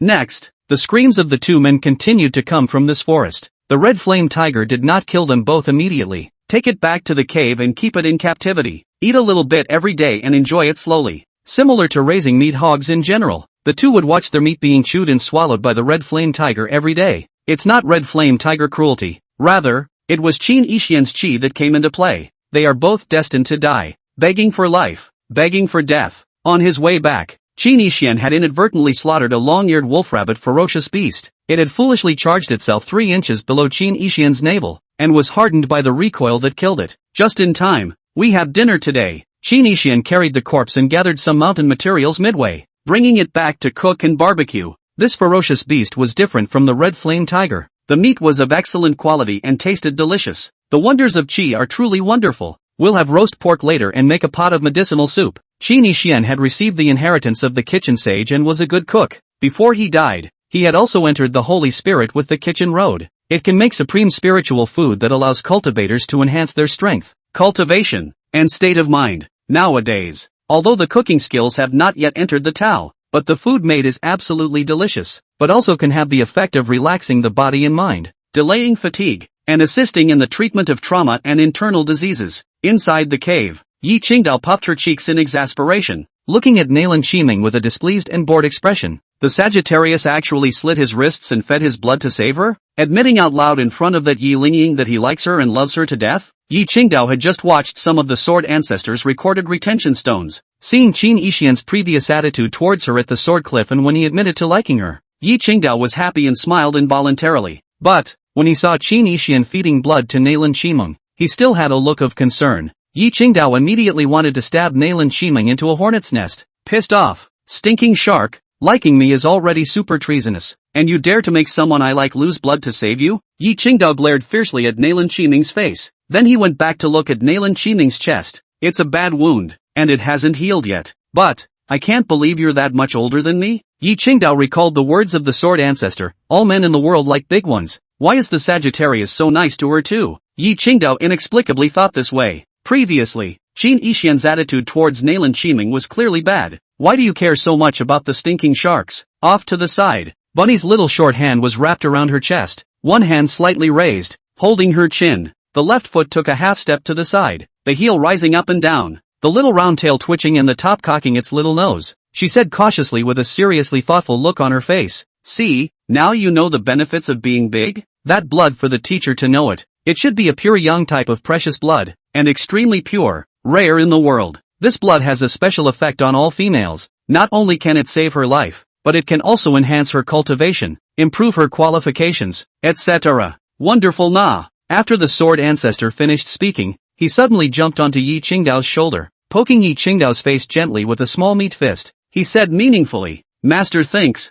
Next, the screams of the two men continued to come from this forest. The red flame tiger did not kill them both immediately. Take it back to the cave and keep it in captivity. Eat a little bit every day and enjoy it slowly. Similar to raising meat hogs in general, the two would watch their meat being chewed and swallowed by the red flame tiger every day. It's not red flame tiger cruelty. Rather, it was Qin Yixian's qi that came into play. They are both destined to die. Begging for life. Begging for death. On his way back, Qin Yixian had inadvertently slaughtered a long-eared wolf-rabbit ferocious beast. It had foolishly charged itself 3 inches below Qin Yixian's navel, and was hardened by the recoil that killed it. Just in time, we have dinner today. Qin Yixian carried the corpse and gathered some mountain materials midway, bringing it back to cook and barbecue. This ferocious beast was different from the red flame tiger. The meat was of excellent quality and tasted delicious. The wonders of Qi are truly wonderful. We'll have roast pork later and make a pot of medicinal soup. Qin Yixian had received the inheritance of the kitchen sage and was a good cook. Before he died, he had also entered the Holy Spirit with the kitchen road. It can make supreme spiritual food that allows cultivators to enhance their strength, cultivation, and state of mind. Nowadays, although the cooking skills have not yet entered the Tao, but the food made is absolutely delicious, but also can have the effect of relaxing the body and mind, delaying fatigue, and assisting in the treatment of trauma and internal diseases. Inside the cave, Yi Qingdao puffed her cheeks in exasperation, looking at Nalan Shiming with a displeased and bored expression. The Sagittarius actually slit his wrists and fed his blood to save her, admitting out loud in front of that Yi Lingying that he likes her and loves her to death? Yi Qingdao had just watched some of the Sword Ancestor's recorded retention stones, seeing Qin Yixian's previous attitude towards her at the Sword Cliff and when he admitted to liking her. Yi Qingdao was happy and smiled involuntarily. But, when he saw Qin Yixian feeding blood to Nalan Shiming, he still had a look of concern. Yi Qingdao immediately wanted to stab Nalan Shiming into a hornet's nest. Pissed off, stinking shark, liking me is already super treasonous, and you dare to make someone I like lose blood to save you? Yi Qingdao glared fiercely at Nalan Shiming's face. Then he went back to look at Nalan Shiming's chest. It's a bad wound, and it hasn't healed yet. But, I can't believe you're that much older than me? Yi Qingdao recalled the words of the Sword Ancestor, all men in the world like big ones. Why is the Sagittarius so nice to her too? Yi Qingdao inexplicably thought this way. Previously, Qin Yixian's attitude towards Nalan Shiming was clearly bad. Why do you care so much about the stinking sharks? Off to the side, Bunny's little short hand was wrapped around her chest, one hand slightly raised, holding her chin. The left foot took a half step to the side, the heel rising up and down, the little round tail twitching and the top cocking its little nose. She said cautiously with a seriously thoughtful look on her face, "See, now you know the benefits of being big? That blood for the teacher to know it. It should be a pure young type of precious blood, and extremely pure, rare in the world. This blood has a special effect on all females. Not only can it save her life, but it can also enhance her cultivation, improve her qualifications, etc. Wonderful na." After the Sword Ancestor finished speaking, he suddenly jumped onto Yi Qingdao's shoulder, poking Yi Qingdao's face gently with a small meat fist. He said meaningfully, "Master thinks,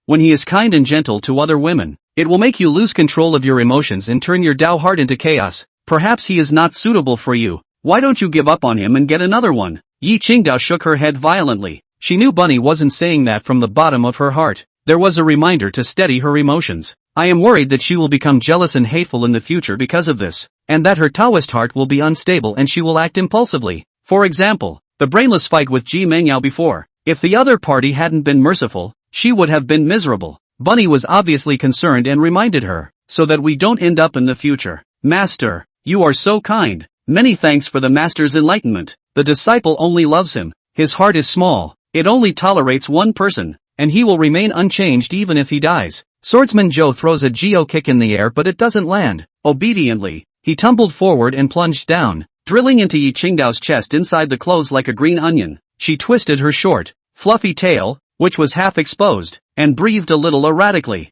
when he is kind and gentle to other women, it will make you lose control of your emotions and turn your Tao heart into chaos. Perhaps he is not suitable for you. Why don't you give up on him and get another one?" Yi Qingdao shook her head violently. She knew Bunny wasn't saying that from the bottom of her heart. There was a reminder to steady her emotions. "I am worried that she will become jealous and hateful in the future because of this, and that her Taoist heart will be unstable and she will act impulsively. For example, the brainless fight with Ji Mengyao before. If the other party hadn't been merciful, she would have been miserable." Bunny was obviously concerned and reminded her, "So that we don't end up in the future. Master, you are so kind. Many thanks for the master's enlightenment. The disciple only loves him. His heart is small. It only tolerates one person, and he will remain unchanged even if he dies." Swordsman Joe throws a geo kick in the air but it doesn't land. Obediently, he tumbled forward and plunged down, drilling into Yi Qingdao's chest inside the clothes like a green onion. She twisted her short, fluffy tail, which was half exposed, and breathed a little erratically.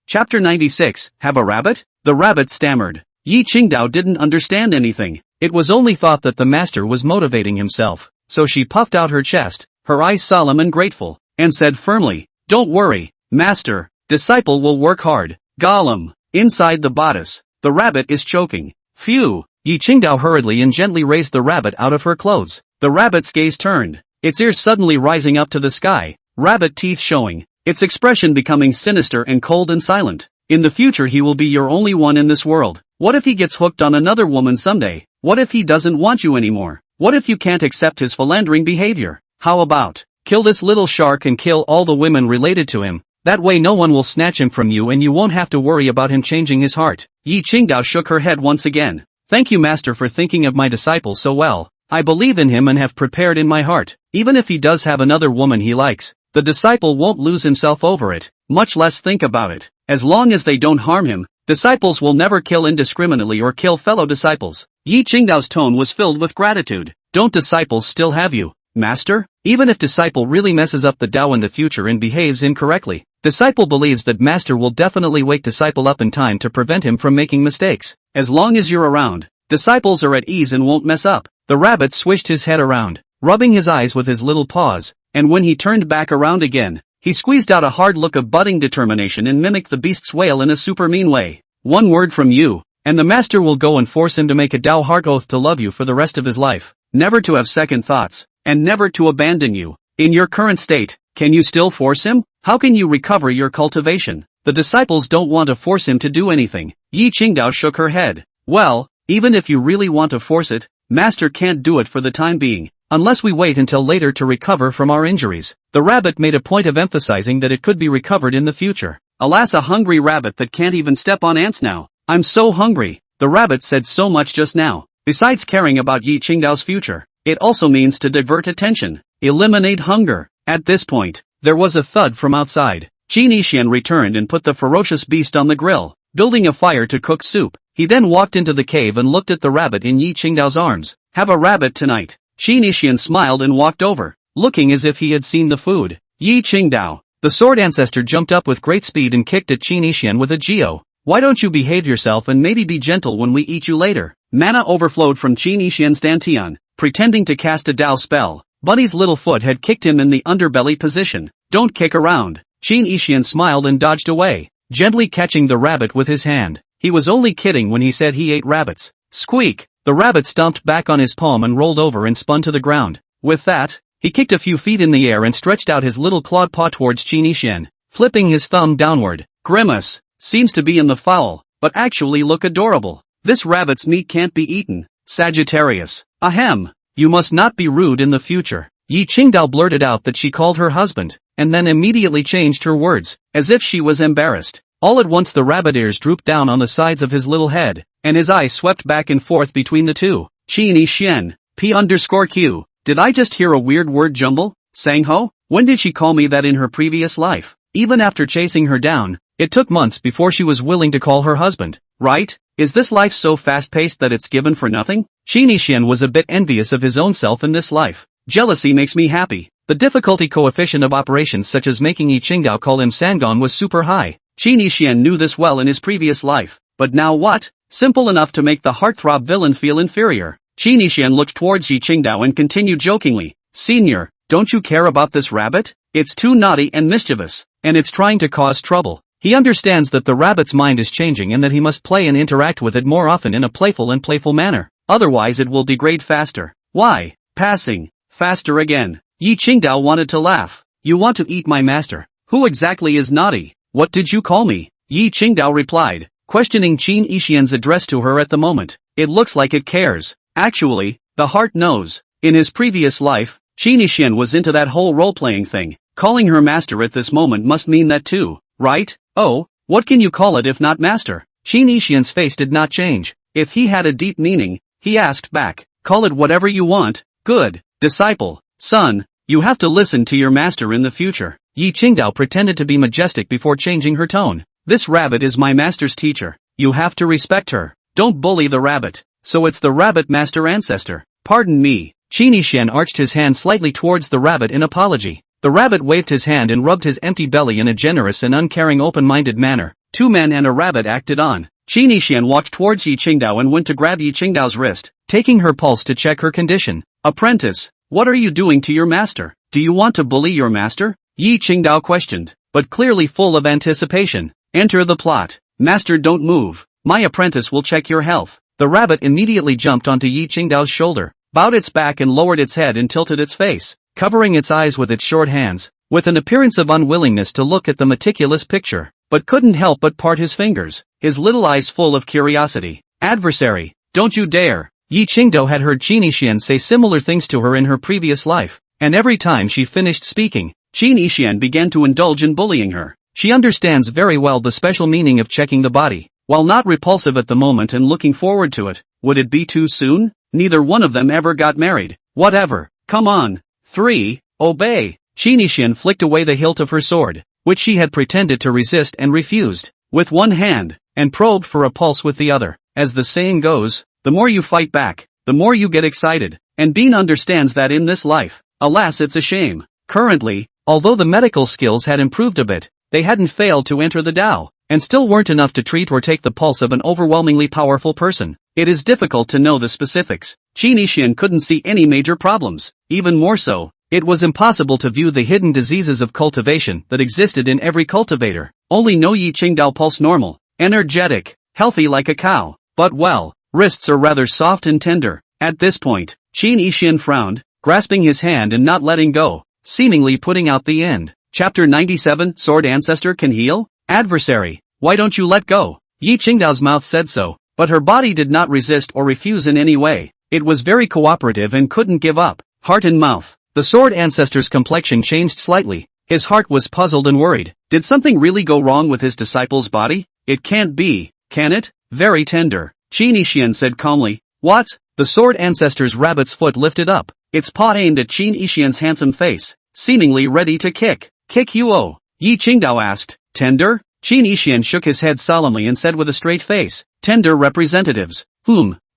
Chapter 96, Have a Rabbit? The rabbit stammered. Yi Qingdao didn't understand anything. It was only thought that the master was motivating himself, so she puffed out her chest, her eyes solemn and grateful, and said firmly, "Don't worry, master, disciple will work hard." Gollum. Inside the bodice, the rabbit is choking. Phew. Yi Qingdao hurriedly and gently raised the rabbit out of her clothes. The rabbit's gaze turned, its ears suddenly rising up to the sky, rabbit teeth showing, its expression becoming sinister and cold and silent. "In the future he will be your only one in this world. What if he gets hooked on another woman someday? What if he doesn't want you anymore? What if you can't accept his philandering behavior? How about, kill this little shark and kill all the women related to him? That way no one will snatch him from you and you won't have to worry about him changing his heart." Yi Qingdao shook her head once again. "Thank you master for thinking of my disciple so well. I believe in him and have prepared in my heart. Even if he does have another woman he likes, the disciple won't lose himself over it, much less think about it. As long as they don't harm him, Disciples will never kill indiscriminately or kill fellow disciples. Yi Qingdao's tone was filled with gratitude. Don't disciples still have you, master? Even if disciple really messes up the Tao in the future and behaves incorrectly, disciple believes that master will definitely wake disciple up in time to prevent him from making mistakes. As long as you're around, disciples are at ease and won't mess up. The rabbit swished his head around, rubbing his eyes with his little paws, and when he turned back around again, he squeezed out a hard look of budding determination and mimicked the beast's wail in a super mean way. One word from you, and the master will go and force him to make a Tao heart oath to love you for the rest of his life, never to have second thoughts, and never to abandon you. In your current state, can you still force him? How can you recover your cultivation? The disciples don't want to force him to do anything. Yi Qingdao shook her head. Well, even if you really want to force it, master can't do it for the time being, unless we wait until later to recover from our injuries. The rabbit made a point of emphasizing that it could be recovered in the future. Alas, a hungry rabbit that can't even step on ants now. I'm so hungry. The rabbit said so much just now. Besides caring about Yi Qingdao's future, it also means to divert attention, eliminate hunger. At this point, there was a thud from outside. Qin Yixian returned and put the ferocious beast on the grill, building a fire to cook soup. He then walked into the cave and looked at the rabbit in Yi Qingdao's arms. Have a rabbit tonight. Qin Yixian smiled and walked over, looking as if he had seen the food. Yi Qingdao. The Sword Ancestor jumped up with great speed and kicked at Qin Yixian with a geo. Why don't you behave yourself and maybe be gentle when we eat you later? Mana overflowed from Qin Yixian's dantian, pretending to cast a Tao spell. Bunny's little foot had kicked him in the underbelly position. Don't kick around. Qin Yixian smiled and dodged away, gently catching the rabbit with his hand. He was only kidding when he said he ate rabbits. Squeak! The rabbit stomped back on his palm and rolled over and spun to the ground. With that, he kicked a few feet in the air and stretched out his little clawed paw towards Qin Yixian, flipping his thumb downward. Grimace! Seems to be in the foul, but actually look adorable. This rabbit's meat can't be eaten. Sagittarius. Ahem. You must not be rude in the future. Yi Qingdao blurted out that she called her husband, and then immediately changed her words, as if she was embarrassed. All at once the rabbit ears drooped down on the sides of his little head, and his eyes swept back and forth between the two. Qin Yixian. P_Q. Did I just hear a weird word jumble? Sangho? When did she call me that in her previous life? Even after chasing her down, it took months before she was willing to call her husband, right? Is this life so fast-paced that it's given for nothing? Qin Yixian was a bit envious of his own self in this life. Jealousy makes me happy. The difficulty coefficient of operations such as making Yi Qingdao call him Sangon was super high. Qin Yixian knew this well in his previous life. But now what? Simple enough to make the heartthrob villain feel inferior. Qin Yixian looked towards Yi Qingdao and continued jokingly, Senior, don't you care about this rabbit? It's too naughty and mischievous, and it's trying to cause trouble. He understands that the rabbit's mind is changing and that he must play and interact with it more often in a playful manner. Otherwise it will degrade faster. Why? Passing. Faster again. Yi Qingdao wanted to laugh. You want to eat my master. Who exactly is naughty? What did you call me? Yi Qingdao replied, questioning Qin Yixian's address to her at the moment. It looks like it cares. Actually, the heart knows. In his previous life, Qin Yixian was into that whole role-playing thing. Calling her master at this moment must mean that too, right? Oh, what can you call it if not master? Qin Yixian's face did not change. If he had a deep meaning, he asked back, call it whatever you want. Good. Disciple. Son, you have to listen to your master in the future. Yi Qingdao pretended to be majestic before changing her tone. This rabbit is my master's teacher. You have to respect her. Don't bully the rabbit. So it's the rabbit master ancestor. Pardon me. Qin Yixian arched his hand slightly towards the rabbit in apology. The rabbit waved his hand and rubbed his empty belly in a generous and uncaring open-minded manner. Two men and a rabbit acted on. Qin Yixian walked towards Yi Qingdao and went to grab Yi Qingdao's wrist, taking her pulse to check her condition. Apprentice, what are you doing to your master? Do you want to bully your master? Yi Qingdao questioned, but clearly full of anticipation. Enter the plot. Master, don't move. My apprentice will check your health. The rabbit immediately jumped onto Yi Qingdao's shoulder, bowed its back and lowered its head and tilted its face, covering its eyes with its short hands, with an appearance of unwillingness to look at the meticulous picture, but couldn't help but part his fingers, his little eyes full of curiosity. Adversary, don't you dare. Yi Qingdao had heard Qin Yixian say similar things to her in her previous life, and every time she finished speaking, Qin Yixian began to indulge in bullying her. She understands very well the special meaning of checking the body. While not repulsive at the moment and looking forward to it, would it be too soon? Neither one of them ever got married. Whatever. Come on. 3. Obey. Qin Yixian flicked away the hilt of her sword, which she had pretended to resist and refused. With one hand, and probed for a pulse with the other. As the saying goes, the more you fight back, the more you get excited, and Bean understands that in this life. Alas, it's a shame. Currently, although the medical skills had improved a bit, they hadn't failed to enter the Tao, and still weren't enough to treat or take the pulse of an overwhelmingly powerful person. It is difficult to know the specifics. Qin Yixian couldn't see any major problems. Even more so, it was impossible to view the hidden diseases of cultivation that existed in every cultivator. Only no Yi Qingdao pulse normal, energetic, healthy like a cow. But well, wrists are rather soft and tender. At this point, Qin Yixian frowned, grasping his hand and not letting go, seemingly putting out the end. Chapter 97, Sword Ancestor can heal? Adversary, why don't you let go? Yi Qingdao's mouth said so, but her body did not resist or refuse in any way. It was very cooperative and couldn't give up. Heart and mouth. The Sword Ancestor's complexion changed slightly. His heart was puzzled and worried. Did something really go wrong with his disciple's body? It can't be, can it? Very tender. Qin Yixian said calmly. What? The Sword Ancestor's rabbit's foot lifted up, its paw aimed at Qin Yixian's handsome face, seemingly ready to kick. Kick you oh? Yi Qingdao asked. Tender? Qin Yixian shook his head solemnly and said with a straight face. Tender representatives.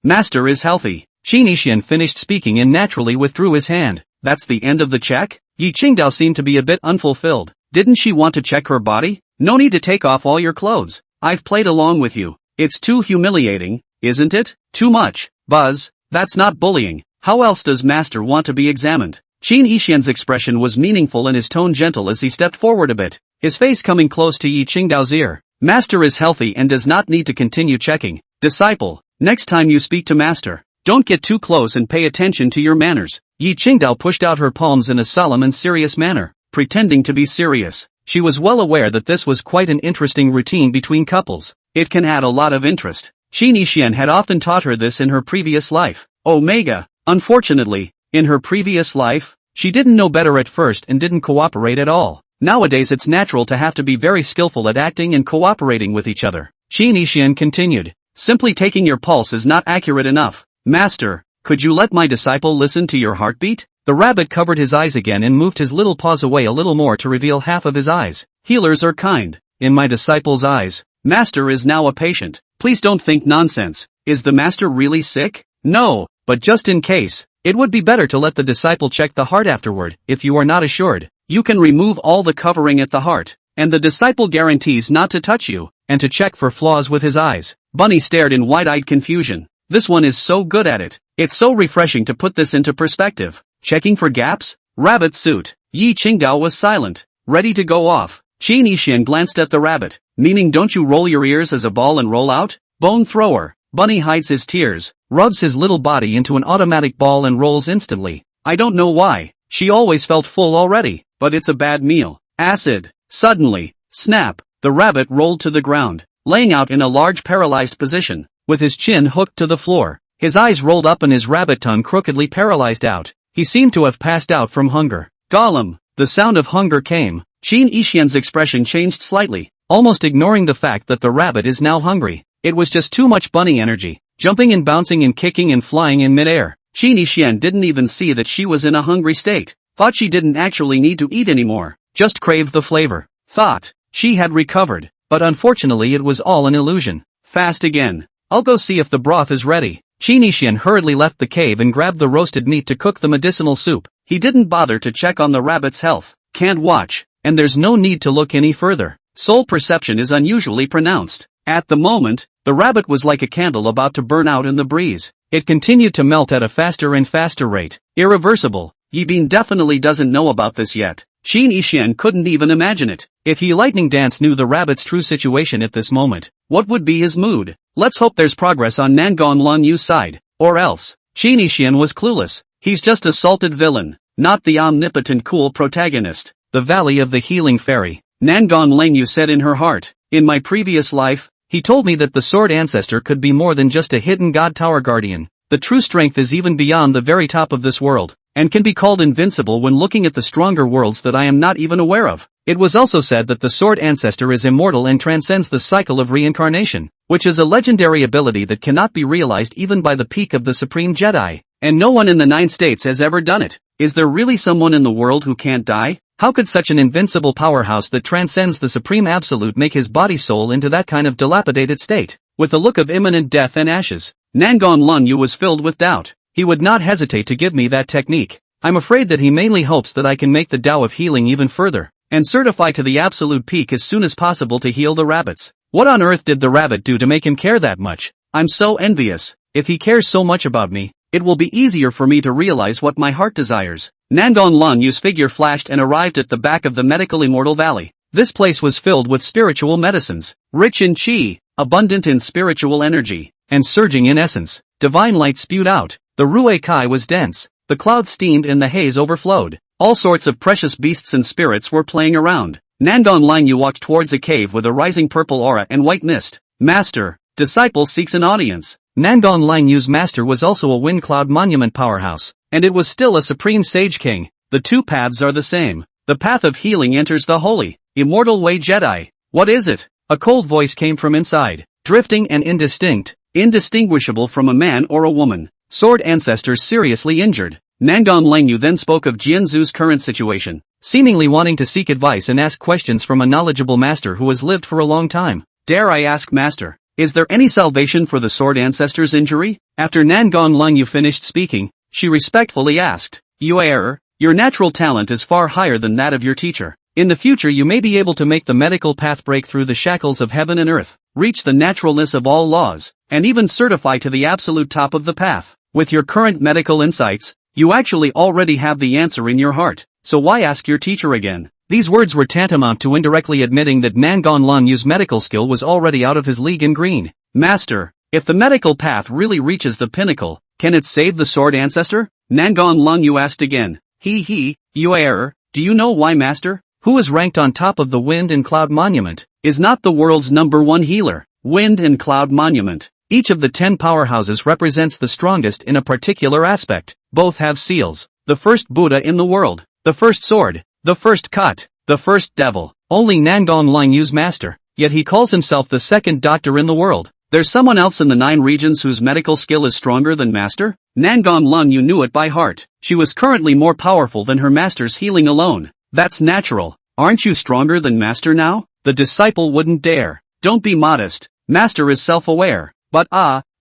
Master is healthy. Qin Yixian finished speaking and naturally withdrew his hand. That's the end of the check? Yi Qingdao seemed to be a bit unfulfilled. Didn't she want to check her body? No need to take off all your clothes. I've played along with you. It's too humiliating, isn't it? Too much. Buzz, that's not bullying. How else does Master want to be examined? Qin Yixian's expression was meaningful and his tone gentle as he stepped forward a bit, his face coming close to Yi Qingdao's ear. Master is healthy and does not need to continue checking. Disciple, next time you speak to Master, don't get too close and pay attention to your manners. Yi Qingdao pushed out her palms in a solemn and serious manner, pretending to be serious. She was well aware that this was quite an interesting routine between couples. It can add a lot of interest. Qin Yixian had often taught her this in her previous life. Omega. Unfortunately, in her previous life, she didn't know better at first and didn't cooperate at all. Nowadays it's natural to have to be very skillful at acting and cooperating with each other. Qin Yixian continued. Simply taking your pulse is not accurate enough. Master, could you let my disciple listen to your heartbeat? The rabbit covered his eyes again and moved his little paws away a little more to reveal half of his eyes. Healers are kind. In my disciple's eyes, Master is now a patient. Please don't think nonsense. Is the Master really sick? No, but just in case, it would be better to let the disciple check the heart afterward. If you are not assured, you can remove all the covering at the heart, and the disciple guarantees not to touch you, and to check for flaws with his eyes. Bunny stared in wide-eyed confusion. This one is so good at it. It's so refreshing to put this into perspective. Checking for gaps? Rabbit suit. Yi Qingdao was silent, ready to go off. Qin Yixian glanced at the rabbit, meaning don't you roll your ears as a ball and roll out? Bone thrower. Bunny hides his tears, rubs his little body into an automatic ball and rolls instantly. I don't know why. She always felt full already, but it's a bad meal. Acid. Suddenly, snap, the rabbit rolled to the ground, laying out in a large paralyzed position, with his chin hooked to the floor. His eyes rolled up and his rabbit tongue crookedly paralyzed out. He seemed to have passed out from hunger. Gollum. The sound of hunger came. Qin Yixian's expression changed slightly, almost ignoring the fact that the rabbit is now hungry. It was just too much bunny energy, jumping and bouncing and kicking and flying in midair. Qin Yixian didn't even see that she was in a hungry state, thought she didn't actually need to eat anymore, just craved the flavor. Thought she had recovered, but unfortunately it was all an illusion. Fast again. I'll go see if the broth is ready. Qin Yixian hurriedly left the cave and grabbed the roasted meat to cook the medicinal soup. He didn't bother to check on the rabbit's health. Can't watch, and there's no need to look any further. Soul perception is unusually pronounced. At the moment, the rabbit was like a candle about to burn out in the breeze. It continued to melt at a faster and faster rate. Irreversible. Yi Bin definitely doesn't know about this yet. Qin Yixian couldn't even imagine it. If he Lightning Dance knew the rabbit's true situation at this moment, what would be his mood? Let's hope there's progress on Nangon Lan Yu's side, or else. Qin Yixian was clueless. He's just a salted villain, not the omnipotent cool protagonist. The Valley of the Healing Fairy. Nangon Lan Yu said in her heart. In my previous life, he told me that the Sword Ancestor could be more than just a hidden god tower guardian. The true strength is even beyond the very top of this world, and can be called invincible when looking at the stronger worlds that I am not even aware of. It was also said that the Sword Ancestor is immortal and transcends the cycle of reincarnation, which is a legendary ability that cannot be realized even by the peak of the Supreme Jedi, and no one in the 9 states has ever done it. Is there really someone in the world who can't die? How could such an invincible powerhouse that transcends the supreme absolute make his body-soul into that kind of dilapidated state? With a look of imminent death and ashes, Nangon Lungyu was filled with doubt. He would not hesitate to give me that technique. I'm afraid that he mainly hopes that I can make the Tao of healing even further, and certify to the absolute peak as soon as possible to heal the rabbits. What on earth did the rabbit do to make him care that much? I'm so envious. If he cares so much about me, it will be easier for me to realize what my heart desires. Nangon Lanyu's figure flashed and arrived at the back of the medical Immortal Valley. This place was filled with spiritual medicines, rich in chi, abundant in spiritual energy, and surging in essence. Divine light spewed out. The Rue Kai was dense. The clouds steamed and the haze overflowed. All sorts of precious beasts and spirits were playing around. Nangon Lanyu walked towards a cave with a rising purple aura and white mist. Master, disciple seeks an audience. Nangon Lanyu's master was also a Wind Cloud Monument powerhouse, and it was still a supreme sage king. The two paths are the same. The path of healing enters the holy, immortal way Jedi. What is it? A cold voice came from inside, drifting and indistinct, indistinguishable from a man or a woman. Sword Ancestor seriously injured. Nangon Lengyu then spoke of Jianzhu's current situation, seemingly wanting to seek advice and ask questions from a knowledgeable master who has lived for a long time. Dare I ask, master, is there any salvation for the Sword Ancestor's injury? After Nangon Lengyu finished speaking, she respectfully asked, your natural talent is far higher than that of your teacher. In the future you may be able to make the medical path break through the shackles of heaven and earth, reach the naturalness of all laws, and even certify to the absolute top of the path. With your current medical insights, you actually already have the answer in your heart, so why ask your teacher again? These words were tantamount to indirectly admitting that Nangon Lanyu's medical skill was already out of his league in green. Master, if the medical path really reaches the pinnacle, can it save the Sword Ancestor? Nangon Lanyu asked again. Do you know why, master? Who is ranked on top of the Wind and Cloud Monument, is not the world's #1 healer. Wind and Cloud Monument. Each of the 10 powerhouses represents the strongest in a particular aspect. Both have seals. The first Buddha in the world. The first sword. The first cut. The first devil. Only Nangon Lanyu's master. Yet he calls himself the second doctor in the world. There's someone else in the 9 regions whose medical skill is stronger than master? Nangon Lanyu knew it by heart. She was currently more powerful than her master's healing alone. That's natural. Aren't you stronger than master now? The disciple wouldn't dare. Don't be modest. Master is self-aware. But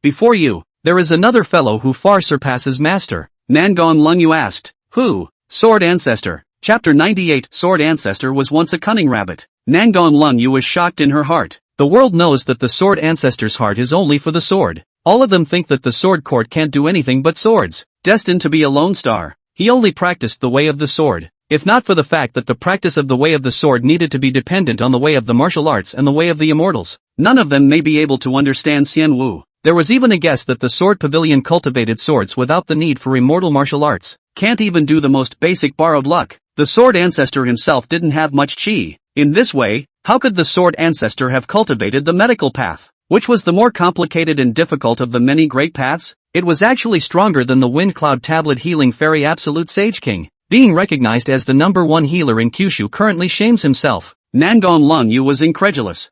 before you, there is another fellow who far surpasses master. Nangon Lengyu asked. Who? Sword Ancestor. Chapter 98. Sword Ancestor was once a cunning rabbit. Nangon Lengyu was shocked in her heart. The world knows that the Sword Ancestor's heart is only for the sword. All of them think that the sword court can't do anything but swords. Destined to be a lone star, he only practiced the way of the sword. If not for the fact that the practice of the way of the sword needed to be dependent on the way of the martial arts and the way of the immortals, none of them may be able to understand Xian Wu. There was even a guess that the sword pavilion cultivated swords without the need for immortal martial arts. Can't even do the most basic borrowed luck. The Sword Ancestor himself didn't have much chi. In this way, how could the Sword Ancestor have cultivated the medical path? Which was the more complicated and difficult of the many great paths? It was actually stronger than the Wind Cloud Tablet Healing Fairy Absolute Sage King. Being recognized as the #1 healer in Kyushu currently shames himself. Nangon Lengyu was incredulous.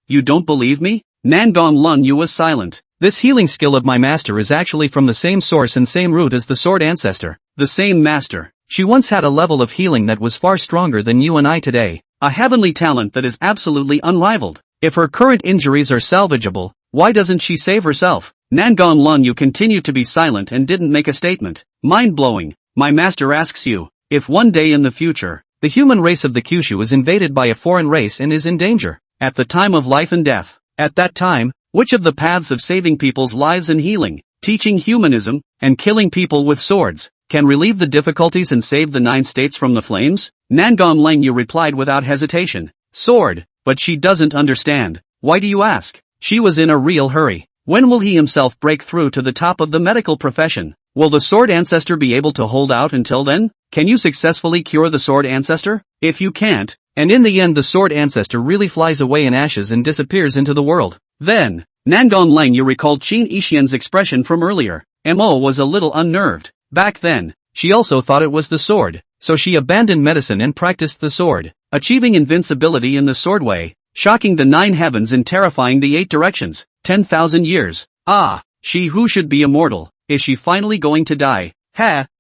You don't believe me? Nangon Lengyu was silent. This healing skill of my master is actually from the same source and same root as the Sword Ancestor. The same master. She once had a level of healing that was far stronger than you and I today. A heavenly talent that is absolutely unrivaled. If her current injuries are salvageable, why doesn't she save herself? Nangon Lengyu continued to be silent and didn't make a statement. Mind-blowing. My master asks you, if one day in the future, the human race of the Kyushu is invaded by a foreign race and is in danger, at the time of life and death, at that time, which of the paths of saving people's lives and healing, teaching humanism, and killing people with swords, can relieve the difficulties and save the 9 states from the flames? Nangon Lengyu replied without hesitation. Sword, but she doesn't understand. Why do you ask? She was in a real hurry. When will he himself break through to the top of the medical profession? Will the Sword Ancestor be able to hold out until then? Can you successfully cure the Sword Ancestor? If you can't, and in the end the Sword Ancestor really flies away in ashes and disappears into the world, then, Nangon Lengyu recalled Qin Ishian's expression from earlier. Mo was a little unnerved. Back then, she also thought it was the sword, so she abandoned medicine and practiced the sword, achieving invincibility in the sword way, shocking the 9 heavens and terrifying the 8 directions. 10,000 years. She who should be immortal, is she finally going to die?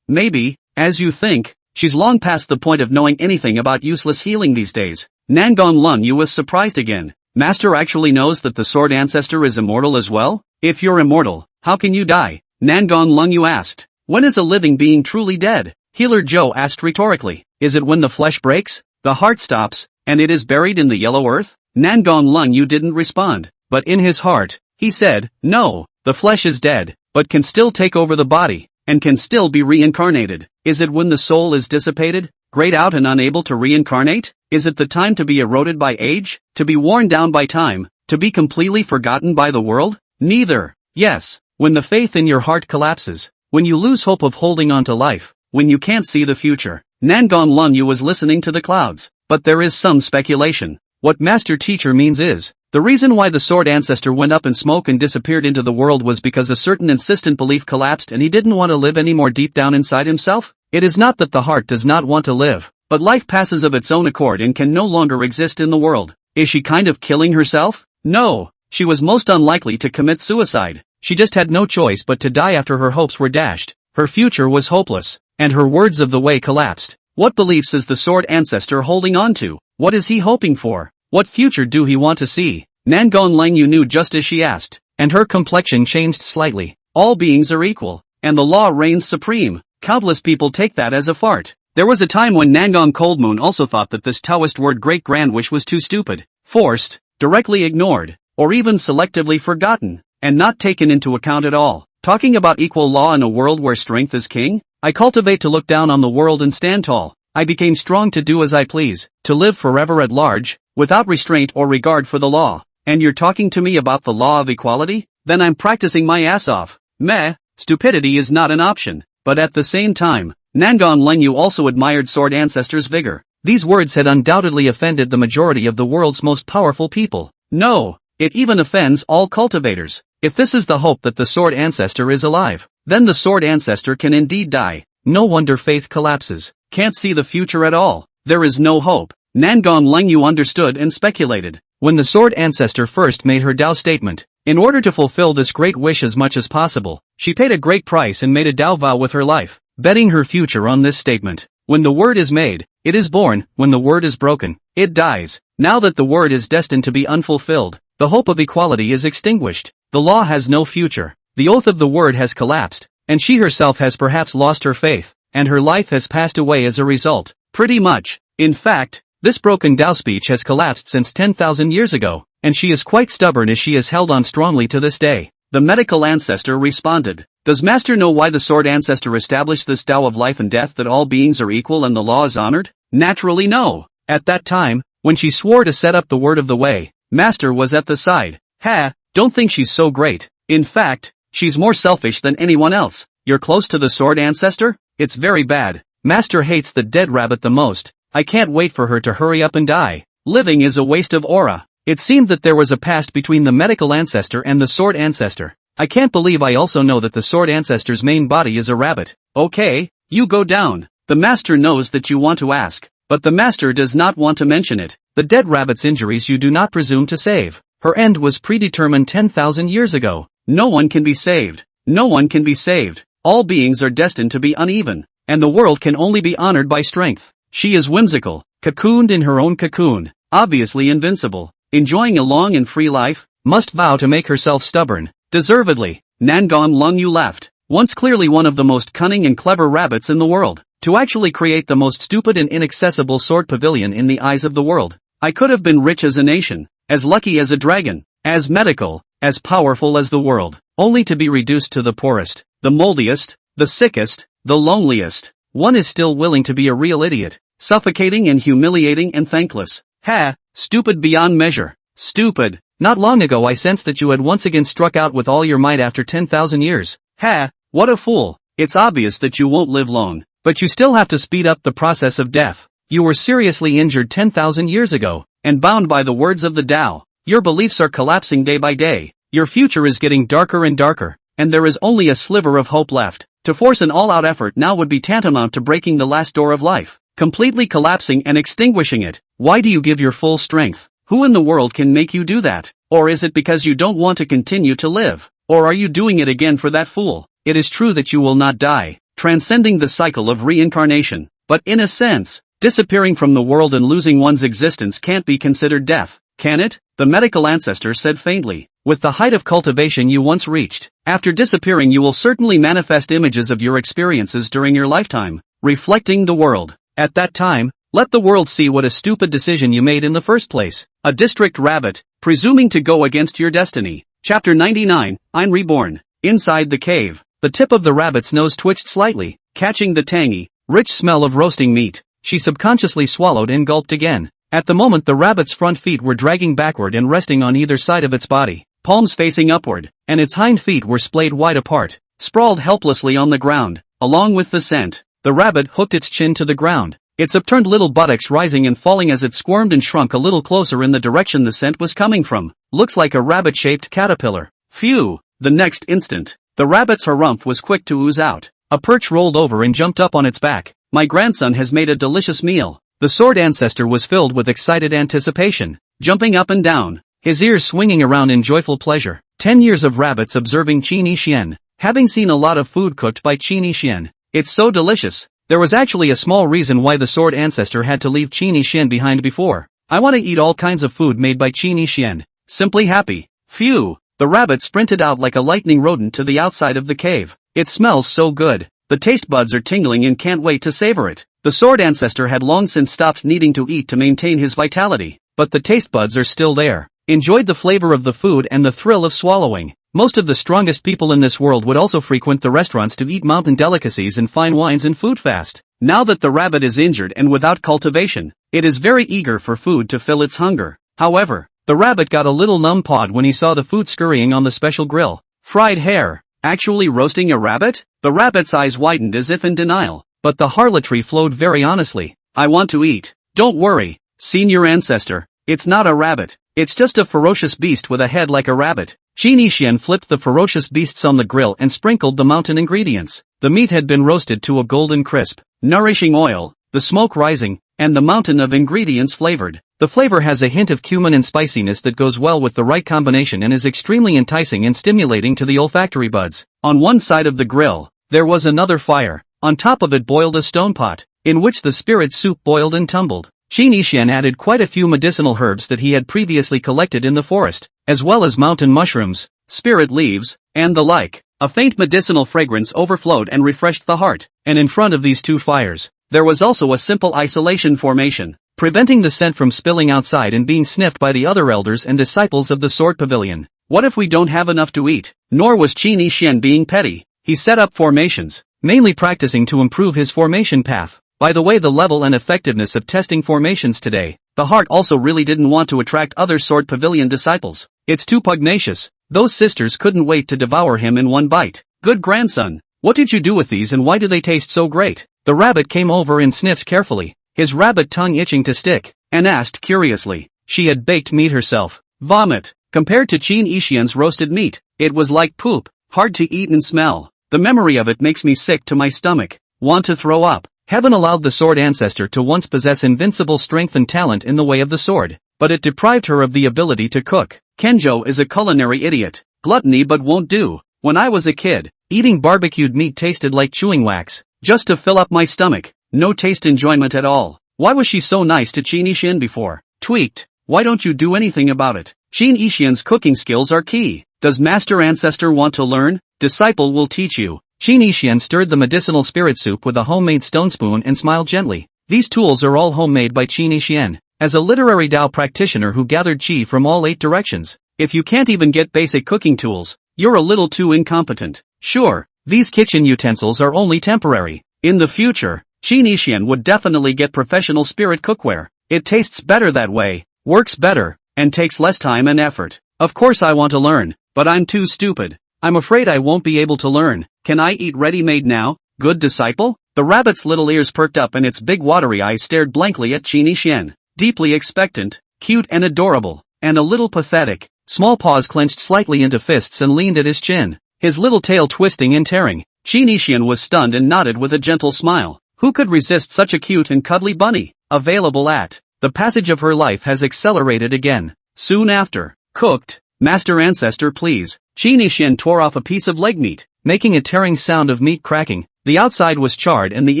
Maybe, as you think. She's long past the point of knowing anything about useless healing these days. Nangon Lung Yu was surprised again. Master actually knows that the Sword Ancestor is immortal as well? If you're immortal, how can you die? Nangon Lung Yu asked. When is a living being truly dead? Healer Zhou asked rhetorically. Is it when the flesh breaks, the heart stops, and it is buried in the yellow earth? Nangon Lung Yu didn't respond, but in his heart, he said, no, the flesh is dead, but can still take over the body, and can still be reincarnated. Is it when the soul is dissipated, grayed out and unable to reincarnate? Is it the time to be eroded by age, to be worn down by time, to be completely forgotten by the world? Neither. Yes, when the faith in your heart collapses, when you lose hope of holding on to life, when you can't see the future. Nangon Lung Yu was listening to the clouds, but there is some speculation. What Master Teacher means is, the reason why the Sword Ancestor went up in smoke and disappeared into the world was because a certain insistent belief collapsed and he didn't want to live anymore deep down inside himself? It is not that the heart does not want to live, but life passes of its own accord and can no longer exist in the world. Is she kind of killing herself? No, she was most unlikely to commit suicide. She just had no choice but to die after her hopes were dashed. Her future was hopeless, and her words of the way collapsed. What beliefs is the Sword Ancestor holding on to? What is he hoping for? What future do he want to see? Nangon Lung Yu knew just as she asked, and her complexion changed slightly. All beings are equal, and the law reigns supreme. Countless people take that as a fart. There was a time when Nangon Cold Moon also thought that this Taoist word Great Grand Wish was too stupid, forced, directly ignored, or even selectively forgotten, and not taken into account at all. Talking about equal law in a world where strength is king? I cultivate to look down on the world and stand tall. I became strong to do as I please, to live forever at large, without restraint or regard for the law. And you're talking to me about the law of equality? Then I'm practicing my ass off. Meh, stupidity is not an option. But at the same time, Nangon Lung Yu also admired Sword Ancestor's vigor. These words had undoubtedly offended the majority of the world's most powerful people. No, it even offends all cultivators. If this is the hope that the Sword Ancestor is alive, then the Sword Ancestor can indeed die. No wonder faith collapses. Can't see the future at all. There is no hope. Nangon Lung Yu understood and speculated. When the Sword Ancestor first made her Tao statement, in order to fulfill this great wish as much as possible, she paid a great price and made a Tao vow with her life, betting her future on this statement. When the word is made, it is born. When the word is broken, it dies. Now that the word is destined to be unfulfilled, the hope of equality is extinguished. The law has no future. The oath of the word has collapsed, and she herself has perhaps lost her faith, and her life has passed away as a result. Pretty much. In fact, this broken Tao speech has collapsed since 10,000 years ago, and she is quite stubborn as she has held on strongly to this day. The medical ancestor responded. Does Master know why the Sword Ancestor established this Tao of life and death, that all beings are equal and the law is honored? Naturally no. At that time, when she swore to set up the word of the way, Master was at the side. Ha, don't think she's so great. In fact, she's more selfish than anyone else. You're close to the Sword Ancestor? It's very bad. Master hates the dead rabbit the most. I can't wait for her to hurry up and die. Living is a waste of aura. It seemed that there was a past between the medical ancestor and the Sword Ancestor. I can't believe I also know that the Sword Ancestor's main body is a rabbit. Okay, you go down. The Master knows that you want to ask, but the Master does not want to mention it. The dead rabbit's injuries you do not presume to save. Her end was predetermined 10,000 years ago. No one can be saved. No one can be saved. All beings are destined to be uneven, and the world can only be honored by strength. She is whimsical, cocooned in her own cocoon, obviously invincible, enjoying a long and free life, must vow to make herself stubborn, deservedly. Nangon Lung Yu laughed, once clearly one of the most cunning and clever rabbits in the world, to actually create the most stupid and inaccessible sword pavilion in the eyes of the world. I could have been rich as a nation, as lucky as a dragon, as medical, as powerful as the world, only to be reduced to the poorest, the moldiest, the sickest, the loneliest. One is still willing to be a real idiot, suffocating and humiliating and thankless. Ha, stupid beyond measure. Stupid. Not long ago I sensed that you had once again struck out with all your might after 10,000 years. Ha, what a fool. It's obvious that you won't live long, but you still have to speed up the process of death. You were seriously injured 10,000 years ago, and bound by the words of the Tao. Your beliefs are collapsing day by day. Your future is getting darker and darker, and there is only a sliver of hope left. To force an all-out effort now would be tantamount to breaking the last door of life, completely collapsing and extinguishing it. Why do you give your full strength? Who in the world can make you do that? Or is it because you don't want to continue to live? Or are you doing it again for that fool? It is true that you will not die, transcending the cycle of reincarnation. But in a sense, disappearing from the world and losing one's existence can't be considered death, can it? The medical ancestor said faintly. With the height of cultivation you once reached, after disappearing you will certainly manifest images of your experiences during your lifetime, reflecting the world. At that time, let the world see what a stupid decision you made in the first place. A district rabbit, presuming to go against your destiny. Chapter 99, I'm Reborn. Inside the cave, the tip of the rabbit's nose twitched slightly, catching the tangy, rich smell of roasting meat. She subconsciously swallowed and gulped again. At the moment the rabbit's front feet were dragging backward and resting on either side of its body, palms facing upward, and its hind feet were splayed wide apart, sprawled helplessly on the ground. Along with the scent, the rabbit hooked its chin to the ground, its upturned little buttocks rising and falling as it squirmed and shrunk a little closer in the direction the scent was coming from. Looks like a rabbit-shaped caterpillar. Phew! The next instant, the rabbit's harumph was quick to ooze out. A perch rolled over and jumped up on its back. My grandson has made a delicious meal. The Sword Ancestor was filled with excited anticipation, jumping up and down, his ears swinging around in joyful pleasure. 10 years of rabbits observing Qin Yixian, having seen a lot of food cooked by Qin Yixian. It's so delicious. There was actually a small reason why the Sword Ancestor had to leave Qin Yixian behind before. I want to eat all kinds of food made by Qin Yixian. Simply happy. Phew! The rabbit sprinted out like a lightning rodent to the outside of the cave. It smells so good. The taste buds are tingling and can't wait to savor it. The Sword Ancestor had long since stopped needing to eat to maintain his vitality, but the taste buds are still there. Enjoyed the flavor of the food and the thrill of swallowing. Most of the strongest people in this world would also frequent the restaurants to eat mountain delicacies and fine wines and food fast. Now that the rabbit is injured and without cultivation, it is very eager for food to fill its hunger. However, the rabbit got a little numb-pawed when he saw the food scurrying on the special grill. Fried hare. Actually roasting a rabbit? The rabbit's eyes widened as if in denial, but the harlotry flowed very honestly. I want to eat. Don't worry, Senior Ancestor. It's not a rabbit. It's just a ferocious beast with a head like a rabbit. Qin Yixian flipped the ferocious beasts on the grill and sprinkled the mountain ingredients. The meat had been roasted to a golden crisp, nourishing oil, the smoke rising, and the mountain of ingredients flavored. The flavor has a hint of cumin and spiciness that goes well with the right combination and is extremely enticing and stimulating to the olfactory buds. On one side of the grill, there was another fire. On top of it boiled a stone pot, in which the spirit soup boiled and tumbled. Qin Yixian added quite a few medicinal herbs that he had previously collected in the forest, as well as mountain mushrooms, spirit leaves, and the like. A faint medicinal fragrance overflowed and refreshed the heart, and in front of these two fires, there was also a simple isolation formation, preventing the scent from spilling outside and being sniffed by the other elders and disciples of the Sword Pavilion. What if we don't have enough to eat? Nor was Qin Yixian being petty. He set up formations, mainly practicing to improve his formation path. By the way, the level and effectiveness of testing formations today, the heart also really didn't want to attract other Sword Pavilion disciples. It's too pugnacious. Those sisters couldn't wait to devour him in one bite. Good grandson, what did you do with these and why do they taste so great? The rabbit came over and sniffed carefully, his rabbit tongue itching to stick, and asked curiously. She had baked meat herself. Vomit. Compared to Qin Yixian's roasted meat, it was like poop, hard to eat and smell. The memory of it makes me sick to my stomach. Want to throw up. Heaven allowed the Sword Ancestor to once possess invincible strength and talent in the way of the sword, but it deprived her of the ability to cook. Kenjo is a culinary idiot. Gluttony but won't do. When I was a kid, eating barbecued meat tasted like chewing wax, just to fill up my stomach. No taste enjoyment at all. Why was she so nice to Qin Yixian before? Tweaked. Why don't you do anything about it? Qin Yixian's cooking skills are key. Does Master Ancestor want to learn? Disciple will teach you. Qin Yixian stirred the medicinal spirit soup with a homemade stone spoon and smiled gently. These tools are all homemade by Qin Yixian. As a literary Tao practitioner who gathered qi from all 8 directions, if you can't even get basic cooking tools, you're a little too incompetent. Sure, these kitchen utensils are only temporary. In the future, Qin Yixian would definitely get professional spirit cookware. It tastes better that way, works better, and takes less time and effort. Of course I want to learn, but I'm too stupid. I'm afraid I won't be able to learn. Can I eat ready-made now, good disciple? The rabbit's little ears perked up and its big watery eyes stared blankly at Qin Yixian. Deeply expectant, cute and adorable, and a little pathetic. Small paws clenched slightly into fists and leaned at his chin, his little tail twisting and tearing. Qin Yixian was stunned and nodded with a gentle smile. Who could resist such a cute and cuddly bunny? Available at. The passage of her life has accelerated again. Soon after. Cooked. Master Ancestor please. Qin Yixian tore off a piece of leg meat, making a tearing sound of meat cracking. The outside was charred and the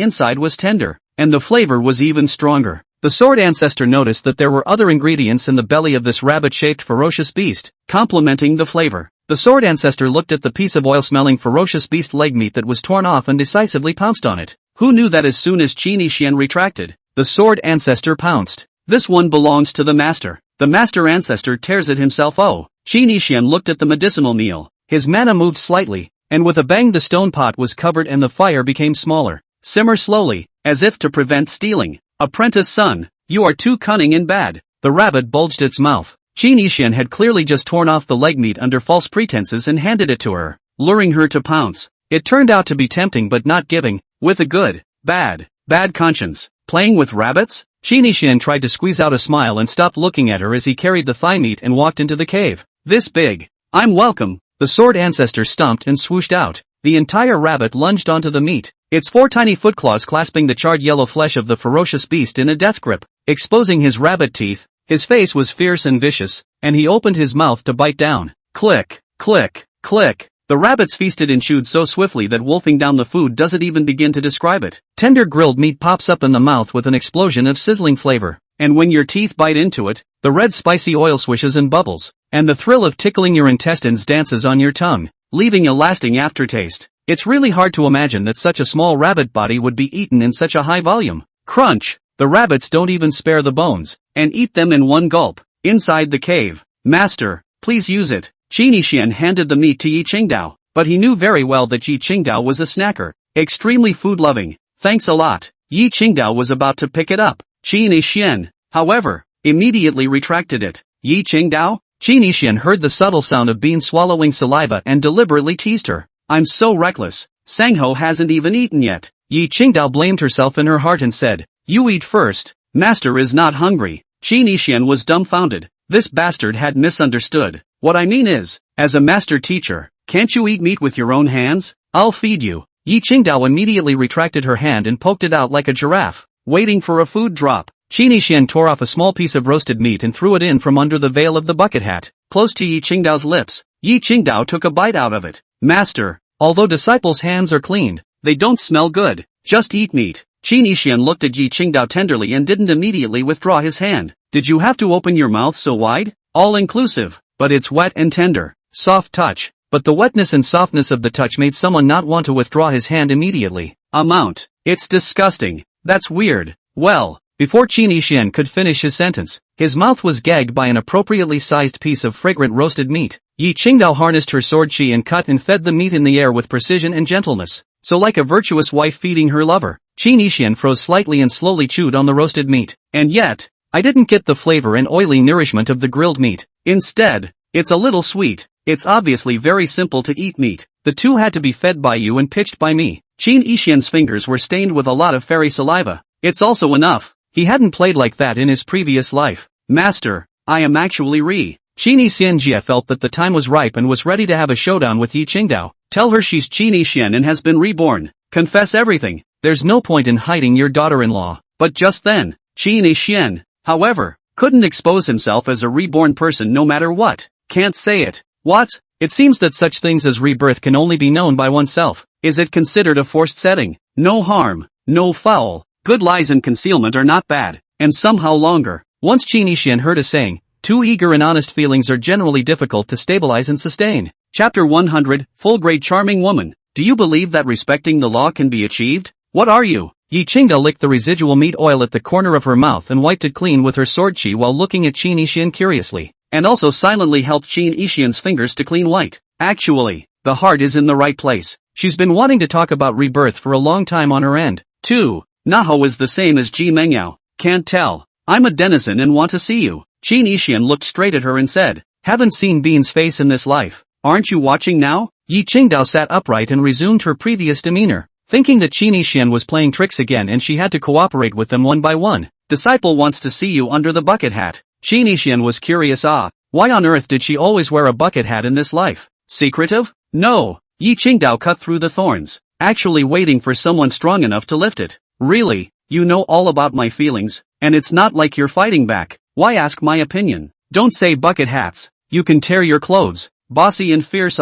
inside was tender. and the flavor was even stronger. The Sword Ancestor noticed that there were other ingredients in the belly of this rabbit-shaped ferocious beast, complementing the flavor. The Sword Ancestor looked at the piece of oil-smelling ferocious beast leg meat that was torn off and decisively pounced on it. Who knew that as soon as Qin Yixian retracted, the Sword Ancestor pounced? This one belongs to the master. The master ancestor tears it himself. Oh. Qin Yixian looked at the medicinal meal. His mana moved slightly, and with a bang the stone pot was covered and the fire became smaller. Simmer slowly, as if to prevent stealing. Apprentice son, you are too cunning and bad. The rabbit bulged its mouth. Qin Yixian had clearly just torn off the leg meat under false pretenses and handed it to her, luring her to pounce. It turned out to be tempting but not giving, with a good, bad conscience. Playing with rabbits? Qin Yixian tried to squeeze out a smile and stopped looking at her as he carried the thigh meat and walked into the cave. This big. I'm welcome. The Sword Ancestor stomped and swooshed out. The entire rabbit lunged onto the meat, its 4 tiny footclaws clasping the charred yellow flesh of the ferocious beast in a death grip, exposing his rabbit teeth. His face was fierce and vicious, and he opened his mouth to bite down. Click, click, click. The rabbits feasted and chewed so swiftly that wolfing down the food doesn't even begin to describe it. Tender grilled meat pops up in the mouth with an explosion of sizzling flavor, and when your teeth bite into it, the red spicy oil swishes and bubbles, and the thrill of tickling your intestines dances on your tongue, leaving a lasting aftertaste. It's really hard to imagine that such a small rabbit body would be eaten in such a high volume. Crunch! The rabbits don't even spare the bones, and eat them in one gulp. Inside the cave. Master, please use it. Qin Yixian handed the meat to Yi Qingdao, but he knew very well that Yi Qingdao was a snacker, extremely food-loving. Thanks a lot. Yi Qingdao was about to pick it up. Qin Yixian, however, immediately retracted it. Yi Qingdao? Qin Yixian heard the subtle sound of beans swallowing saliva and deliberately teased her. I'm so reckless. Sangho hasn't even eaten yet. Yi Qingdao blamed herself in her heart and said, you eat first. Master is not hungry. Qin Yixian was dumbfounded. This bastard had misunderstood. What I mean is, as a master teacher, can't you eat meat with your own hands? I'll feed you. Yi Qingdao immediately retracted her hand and poked it out like a giraffe, waiting for a food drop. Qin Yixian tore off a small piece of roasted meat and threw it in from under the veil of the bucket hat, close to Yi Qingdao's lips. Yi Qingdao took a bite out of it. Master, although disciples' hands are cleaned, they don't smell good. Just eat meat. Qin Yixian looked at Yi Qingdao tenderly and didn't immediately withdraw his hand. Did you have to open your mouth so wide? All-inclusive. But it's wet and tender. Soft touch. But the wetness and softness of the touch made someone not want to withdraw his hand immediately. Amount. It's disgusting. That's weird. Well, before Qin Yixian could finish his sentence, his mouth was gagged by an appropriately sized piece of fragrant roasted meat. Yi Qingdao harnessed her sword chi and cut and fed the meat in the air with precision and gentleness. So like a virtuous wife feeding her lover, Qin Yixian froze slightly and slowly chewed on the roasted meat. And yet, I didn't get the flavor and oily nourishment of the grilled meat. Instead, it's a little sweet. It's obviously very simple to eat meat. The two had to be fed by you and pitched by me. Qin Yixian's fingers were stained with a lot of fairy saliva. It's also enough. He hadn't played like that in his previous life. Master, I am actually Qin Yixian felt that the time was ripe and was ready to have a showdown with Yi Qingdao. Tell her she's Qin Yixian and has been reborn. Confess everything. There's no point in hiding your daughter-in-law. But just then, Qin Yixian, however, couldn't expose himself as a reborn person no matter what. Can't say it. What? It seems that such things as rebirth can only be known by oneself. Is it considered a forced setting? No harm, no foul. Good lies and concealment are not bad, and somehow longer. Once Qin Yixian heard a saying, too eager and honest feelings are generally difficult to stabilize and sustain. Chapter 100, Full-Grade Charming Woman. Do you believe that respecting the law can be achieved? What are you? Yi Qingdao licked the residual meat oil at the corner of her mouth and wiped it clean with her sword chi while looking at Qin Yixian curiously, and also silently helped Qin Yixian's fingers to clean white. Actually, the heart is in the right place. She's been wanting to talk about rebirth for a long time on her end, too. Naho is the same as Ji Mengyao. Can't tell. I'm a denizen and want to see you. Qin Yixian looked straight at her and said, haven't seen Bean's face in this life. Aren't you watching now? Yi Qingdao sat upright and resumed her previous demeanor, thinking that Qin Yixian was playing tricks again and she had to cooperate with them one by one. Disciple wants to see you under the bucket hat. Qin Yixian was curious. Why on earth did she always wear a bucket hat in this life? Secretive? No. Yi Qingdao cut through the thorns, actually waiting for someone strong enough to lift it. Really? You know all about my feelings, and it's not like you're fighting back. Why ask my opinion? Don't say bucket hats. You can tear your clothes. Bossy and fierce.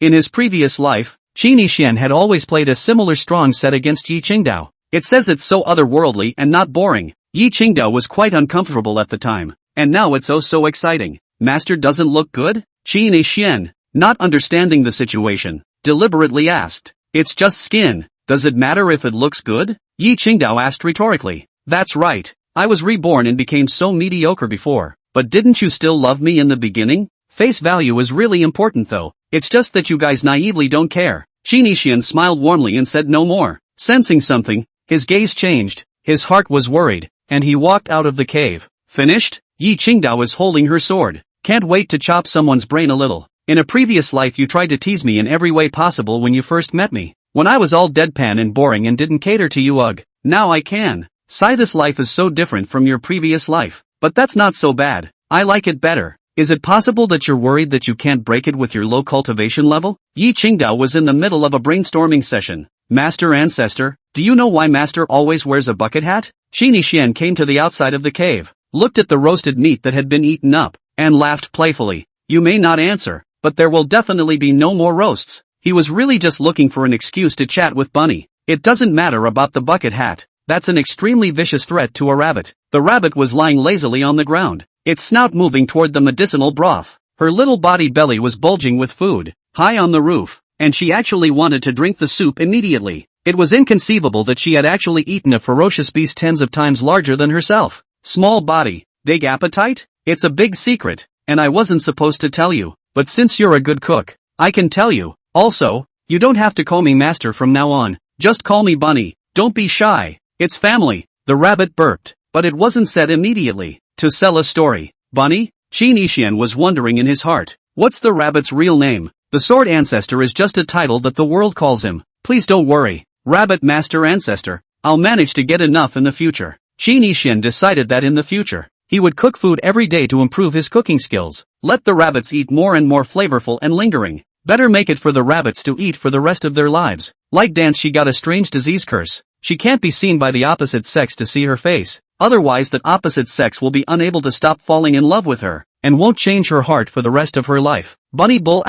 In his previous life, Qin Yixian had always played a similar strong set against Yi Qingdao. It says it's so otherworldly and not boring. Yi Qingdao was quite uncomfortable at the time. And now it's oh so exciting. Master doesn't look good? Qin Xian, not understanding the situation, deliberately asked. It's just skin. Does it matter if it looks good? Yi Qingdao asked rhetorically. That's right. I was reborn and became so mediocre before. But didn't you still love me in the beginning? Face value is really important though. It's just that you guys naively don't care. Qin Xian smiled warmly and said no more. Sensing something, his gaze changed, his heart was worried, and he walked out of the cave. Finished? Yi Qingdao is holding her sword. Can't wait to chop someone's brain a little. In a previous life you tried to tease me in every way possible when you first met me. When I was all deadpan and boring and didn't cater to you Now I can. Sigh, this life is so different from your previous life. But that's not so bad. I like it better. Is it possible that you're worried that you can't break it with your low cultivation level? Yi Qingdao was in the middle of a brainstorming session. Master Ancestor, do you know why Master always wears a bucket hat? Qin Xian came to the outside of the cave, looked at the roasted meat that had been eaten up, and laughed playfully. You may not answer, but there will definitely be no more roasts. He was really just looking for an excuse to chat with Bunny. It doesn't matter about the bucket hat. That's an extremely vicious threat to a rabbit. The rabbit was lying lazily on the ground, its snout moving toward the medicinal broth. Her little body belly was bulging with food, high on the roof, and she actually wanted to drink the soup immediately. It was inconceivable that she had actually eaten a ferocious beast tens of times larger than herself. Small body, big appetite? It's a big secret, and I wasn't supposed to tell you, but since you're a good cook, I can tell you. Also, you don't have to call me master from now on, just call me Bunny. Don't be shy. It's family. The rabbit burped, but it wasn't said immediately. To sell a story. Bunny? Qin Xian was wondering in his heart. What's the rabbit's real name? The Sword Ancestor is just a title that the world calls him. Please don't worry. Rabbit Master Ancestor. I'll manage to get enough in the future. Qin Xian decided that in the future, he would cook food every day to improve his cooking skills. Let the rabbits eat more and more flavorful and lingering. Better make it for the rabbits to eat for the rest of their lives. Like Dance, she got a strange disease curse. She can't be seen by the opposite sex to see her face. Otherwise that opposite sex will be unable to stop falling in love with her, and won't change her heart for the rest of her life. Bunny Bull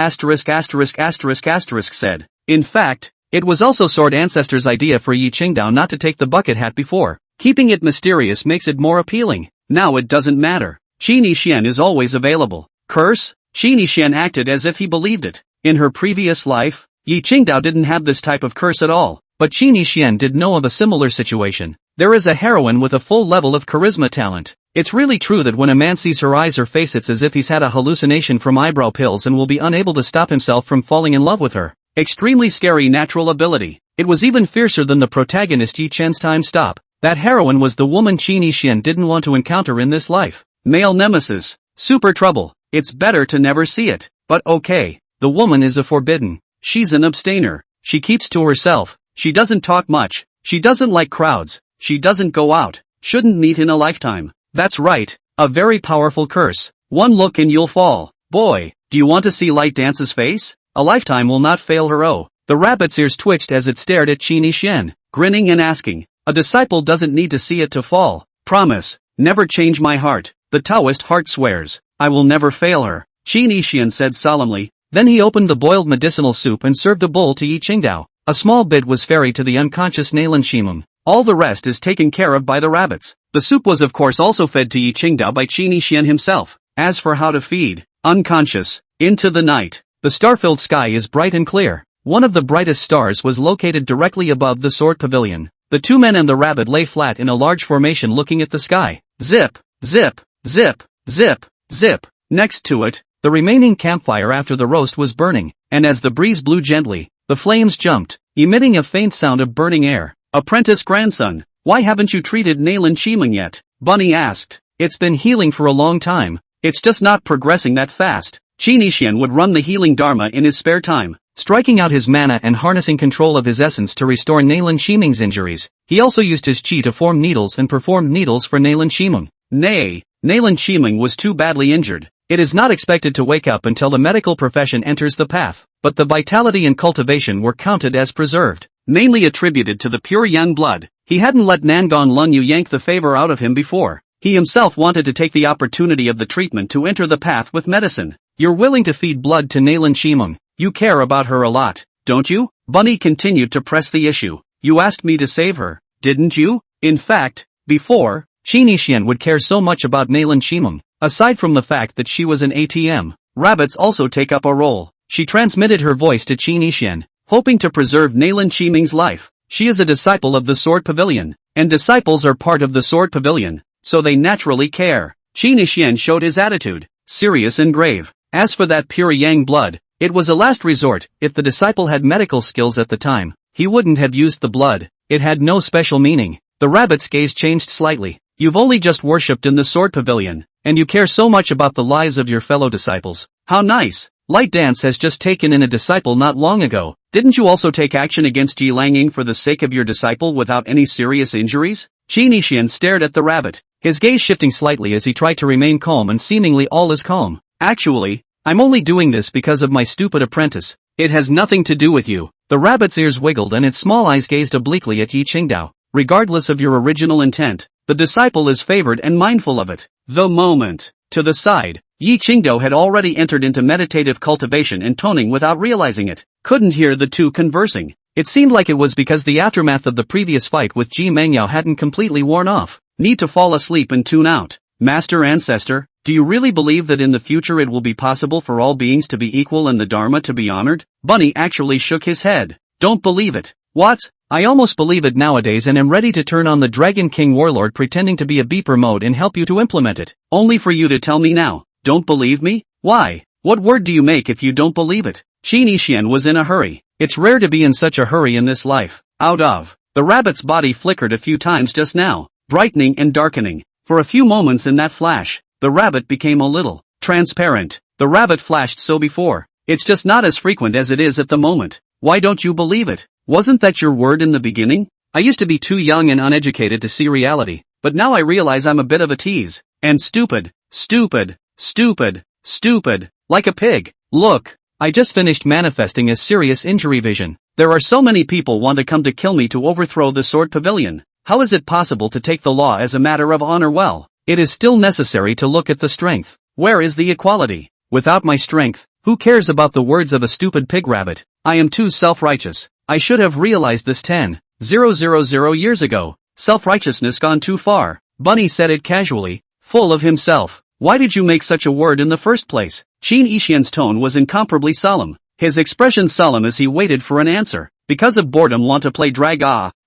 said. In fact, it was also Sword Ancestor's idea for Yi Qingdao not to take the bucket hat before. Keeping it mysterious makes it more appealing. Now it doesn't matter. Qin Xian is always available. Curse? Qin Xian acted as if he believed it. In her previous life, Yi Qingdao didn't have this type of curse at all. But Qin Xian did know of a similar situation. There is a heroine with a full level of charisma talent. It's really true that when a man sees her eyes or face, it's as if he's had a hallucination from eyebrow pills and will be unable to stop himself from falling in love with her. Extremely scary natural ability. It was even fiercer than the protagonist Yi Chen's time stop. That heroine was the woman Qin Xian didn't want to encounter in this life. Male nemesis. Super trouble. It's better to never see it. But okay. The woman is a forbidden. She's an abstainer. She keeps to herself. She doesn't talk much. She doesn't like crowds. She doesn't go out. Shouldn't meet in a lifetime. That's right. A very powerful curse. One look and you'll fall. Boy, do you want to see Light Dance's face? A lifetime will not fail her. Oh. The rabbit's ears twitched as it stared at Qin Xian, grinning and asking. A disciple doesn't need to see it to fall. Promise. Never change my heart. The Taoist heart swears. I will never fail her. Qin Xian said solemnly. Then he opened the boiled medicinal soup and served a bowl to Yi Qingdao. A small bit was ferried to the unconscious Nalan Shimum. All the rest is taken care of by the rabbits. The soup was of course also fed to Yi Qingdao by Qin Xian himself. As for how to feed, unconscious, into the night. The star-filled sky is bright and clear. One of the brightest stars was located directly above the sword pavilion. The two men and the rabbit lay flat in a large formation looking at the sky. Zip, zip, zip, zip, zip. Next to it, the remaining campfire after the roast was burning, and as the breeze blew gently, the flames jumped, emitting a faint sound of burning air. Apprentice grandson, why haven't you treated Nalan Shimung yet? Bunny asked. It's been healing for a long time. It's just not progressing that fast. Qin Xian would run the healing dharma in his spare time, striking out his mana and harnessing control of his essence to restore Nalan Shimung's injuries. He also used his chi to form needles and performed needles for Nalan Shimung. Nay, Nalan Shimung was too badly injured. It is not expected to wake up until the medical profession enters the path, but the vitality and cultivation were counted as preserved, mainly attributed to the pure young blood. He hadn't let Nangon Lunyu yank the favor out of him before. He himself wanted to take the opportunity of the treatment to enter the path with medicine. You're willing to feed blood to Nalan Shimung. You care about her a lot, don't you? Bunny continued to press the issue. You asked me to save her. didn't you? In fact, before, Qin Yixian would care so much about Nalan Chimeng. Aside from the fact that she was an ATM, rabbits also take up a role. She transmitted her voice to Qin Yixian, hoping to preserve Nalan Chimeng's life. She is a disciple of the Sword Pavilion, and disciples are part of the Sword Pavilion, so they naturally care. Qin Yixian showed his attitude, serious and grave. As for that pure yang blood, it was a last resort. If the disciple had medical skills at the time, he wouldn't have used the blood. It had no special meaning. The rabbit's gaze changed slightly. You've only just worshipped in the Sword Pavilion, and you care so much about the lives of your fellow disciples. How nice. Light Dance has just taken in a disciple not long ago. Didn't you also take action against Yi Langing for the sake of your disciple without any serious injuries? Qin Yixian stared at the rabbit, his gaze shifting slightly as he tried to remain calm, and seemingly all is calm. Actually, I'm only doing this because of my stupid apprentice. It has nothing to do with you. The rabbit's ears wiggled and its small eyes gazed obliquely at Yi Qingdao. Regardless of your original intent, the disciple is favored and mindful of it. The moment. To the side, Yi Qingdao had already entered into meditative cultivation and toning without realizing it. Couldn't hear the two conversing. It seemed like it was because the aftermath of the previous fight with Ji Mengyao hadn't completely worn off. Need to fall asleep and tune out. Master Ancestor, do you really believe that in the future it will be possible for all beings to be equal and the Dharma to be honored? Bunny actually shook his head. Don't believe it. What? I almost believe it nowadays and am ready to turn on the Dragon King Warlord pretending to be a beeper mode and help you to implement it. Only for you to tell me now. Don't believe me? Why? What word do you make if you don't believe it? Qin Yixian was in a hurry. It's rare to be in such a hurry in this life. Out of. The rabbit's body flickered a few times just now, brightening and darkening. For a few moments in that flash, the rabbit became a little transparent. The rabbit flashed so before. It's just not as frequent as it is at the moment. Why don't you believe it? Wasn't that your word in the beginning? I used to be too young and uneducated to see reality, but now I realize I'm a bit of a tease. And stupid. Stupid. Stupid. Stupid. Like a pig. Look. I just finished manifesting a serious injury vision. There are so many people want to come to kill me to overthrow the Sword Pavilion. How is it possible to take the law as a matter of honor? Well, it is still necessary to look at the strength. Where is the equality? Without my strength, who cares about the words of a stupid pig rabbit? I am too self-righteous. I should have realized this 10,000 years ago. Self-righteousness gone too far. Bunny said it casually, full of himself. Why did you make such a word in the first place? Qin Yixian's tone was incomparably solemn. His expression solemn as he waited for an answer. Because of boredom want to play drag.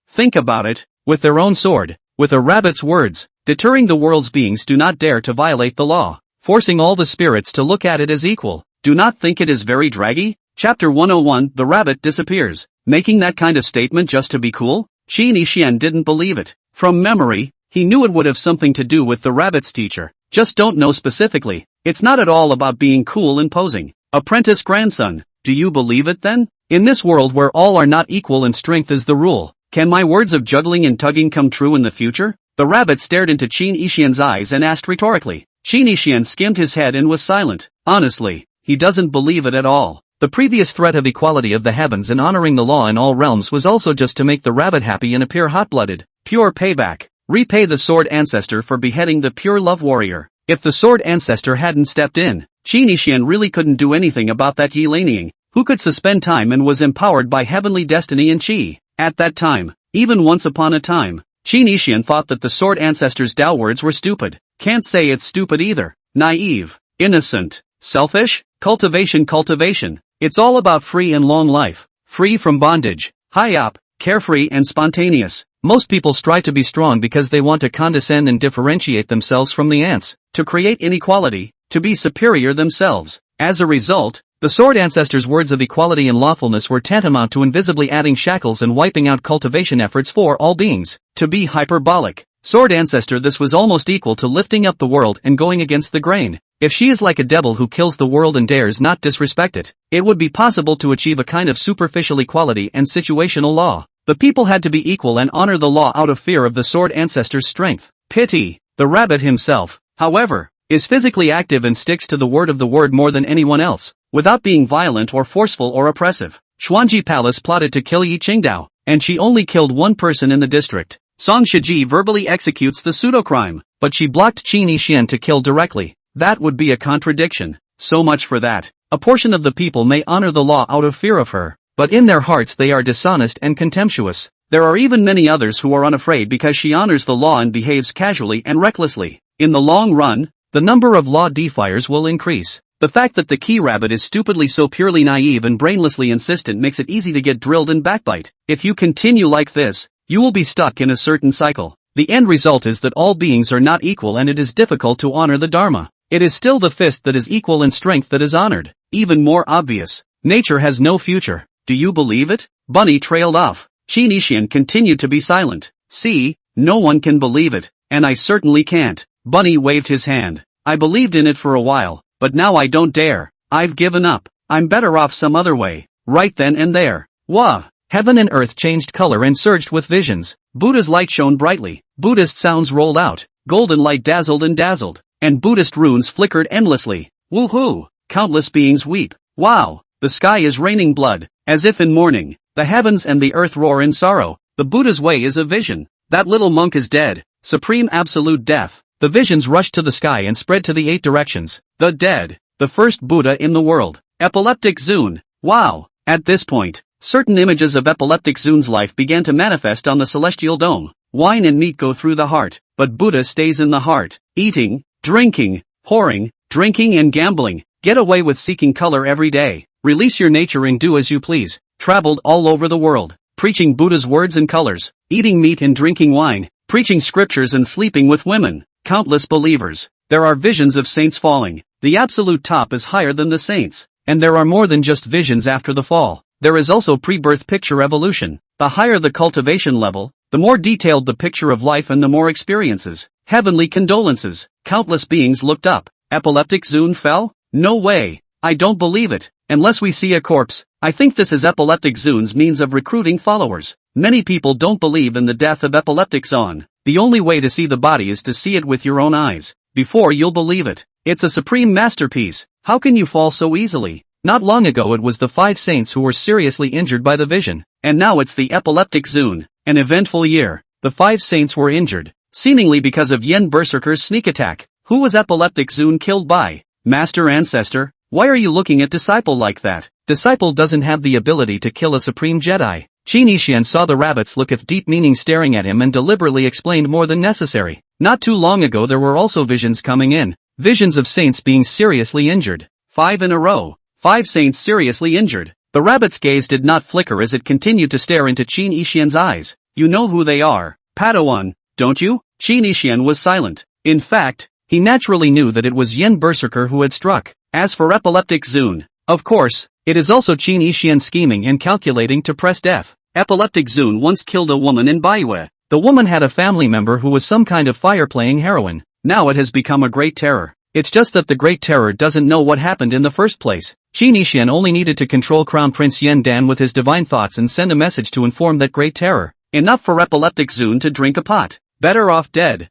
Think about it. With their own sword. With a rabbit's words. Deterring the world's beings do not dare to violate the law. Forcing all the spirits to look at it as equal. Do not think it is very draggy? Chapter 101. The rabbit disappears. Making that kind of statement just to be cool? Qin Yixian didn't believe it. From memory, he knew it would have something to do with the rabbit's teacher. Just don't know specifically. It's not at all about being cool and posing. Apprentice grandson. Do you believe it then? In this world where all are not equal and strength is the rule, can my words of juggling and tugging come true in the future? The rabbit stared into Qin Yixian's eyes and asked rhetorically. Qin Yixian skimmed his head and was silent. Honestly, he doesn't believe it at all. The previous threat of equality of the heavens and honoring the law in all realms was also just to make the rabbit happy and appear hot-blooded. Pure payback. Repay the Sword Ancestor for beheading the pure love warrior. If the Sword Ancestor hadn't stepped in, Qin Yixian really couldn't do anything about that Yi Langing, who could suspend time and was empowered by heavenly destiny and qi. At that time, even once upon a time, Qin Yixian thought that the Sword Ancestor's Tao words were stupid. Can't say it's stupid either. Naive. Innocent. Selfish. Cultivation. It's all about free and long life. Free from bondage. High up. Carefree and spontaneous. Most people strive to be strong because they want to condescend and differentiate themselves from the ants, to create inequality, to be superior themselves. As a result, the Sword Ancestor's words of equality and lawfulness were tantamount to invisibly adding shackles and wiping out cultivation efforts for all beings. To be hyperbolic. Sword Ancestor, this was almost equal to lifting up the world and going against the grain. If she is like a devil who kills the world and dares not disrespect it, it would be possible to achieve a kind of superficial equality and situational law. The people had to be equal and honor the law out of fear of the Sword Ancestor's strength. Pity. The rabbit himself, however, is physically active and sticks to the word more than anyone else, without being violent or forceful or oppressive. Xuanji Palace plotted to kill Yi Qingdao, and she only killed one person in the district. Song Shiji verbally executes the pseudo-crime, but she blocked Qin Yixian to kill directly. That would be a contradiction. So much for that. A portion of the people may honor the law out of fear of her, but in their hearts they are dishonest and contemptuous. There are even many others who are unafraid because she honors the law and behaves casually and recklessly. In the long run, the number of law defiers will increase. The fact that the key rabbit is stupidly so purely naive and brainlessly insistent makes it easy to get drilled and backbite. If you continue like this, you will be stuck in a certain cycle. The end result is that all beings are not equal and it is difficult to honor the Dharma. It is still the fist that is equal and strength that is honored. Even more obvious, nature has no future. Do you believe it? Bunny trailed off. Qin Ishian continued to be silent. See, no one can believe it, and I certainly can't. Bunny waved his hand. I believed in it for a while, but now I don't dare. I've given up. I'm better off some other way. Right then and there. Wah! Heaven and earth changed color and surged with visions. Buddha's light shone brightly. Buddhist sounds rolled out. Golden light dazzled and dazzled. And Buddhist runes flickered endlessly. Woohoo! Countless beings weep. Wow! The sky is raining blood, as if in mourning. The heavens and the earth roar in sorrow. The Buddha's way is a vision. That little monk is dead. Supreme absolute death. The visions rushed to the sky and spread to the 8 directions. The dead. The first Buddha in the world. Epileptic Zune. Wow! At this point, certain images of Epileptic Zune's life began to manifest on the celestial dome. Wine and meat go through the heart, but Buddha stays in the heart. Eating, drinking, whoring, drinking and gambling. Get away with seeking color every day. Release your nature and do as you please. Traveled all over the world, preaching Buddha's words and colors, eating meat and drinking wine, preaching scriptures and sleeping with women. Countless believers. There are visions of saints falling. The absolute top is higher than the saints. And there are more than just visions after the fall. There is also pre-birth picture evolution. The higher the cultivation level, the more detailed the picture of life and the more experiences. Heavenly condolences. Countless beings looked up. Epileptic Zune fell? No way. I don't believe it. Unless we see a corpse. I think this is Epileptic Zune's means of recruiting followers. Many people don't believe in the death of Epileptic Zone. The only way to see the body is to see it with your own eyes. Before you'll believe it. It's a supreme masterpiece. How can you fall so easily? Not long ago it was the 5 saints who were seriously injured by the vision. And now it's the Epileptic Zune. An eventful year. The 5 saints were injured. Seemingly because of Yen Berserker's sneak attack. Who was Epileptic Zune killed by? Master Ancestor? Why are you looking at Disciple like that? Disciple doesn't have the ability to kill a supreme Jedi. Qin Ishian saw the rabbit's look of deep meaning staring at him and deliberately explained more than necessary. Not too long ago there were also visions coming in. Visions of saints being seriously injured. 5 in a row. 5 saints seriously injured. The rabbit's gaze did not flicker as it continued to stare into Qin Ishian's eyes. You know who they are, Padawan, don't you? Qin Ishian was silent. In fact, he naturally knew that it was Yen Berserker who had struck. As for Epileptic Zune, of course, it is also Qin Ishian scheming and calculating to press death. Epileptic Zune once killed a woman in Baiwe. The woman had a family member who was some kind of fire-playing heroine. Now it has become a great terror. It's just that the Great Terror doesn't know what happened in the first place. Qin Ishian only needed to control Crown Prince Yen Dan with his divine thoughts and send a message to inform that Great Terror. Enough for Epileptic Zune to drink a pot. Better off dead.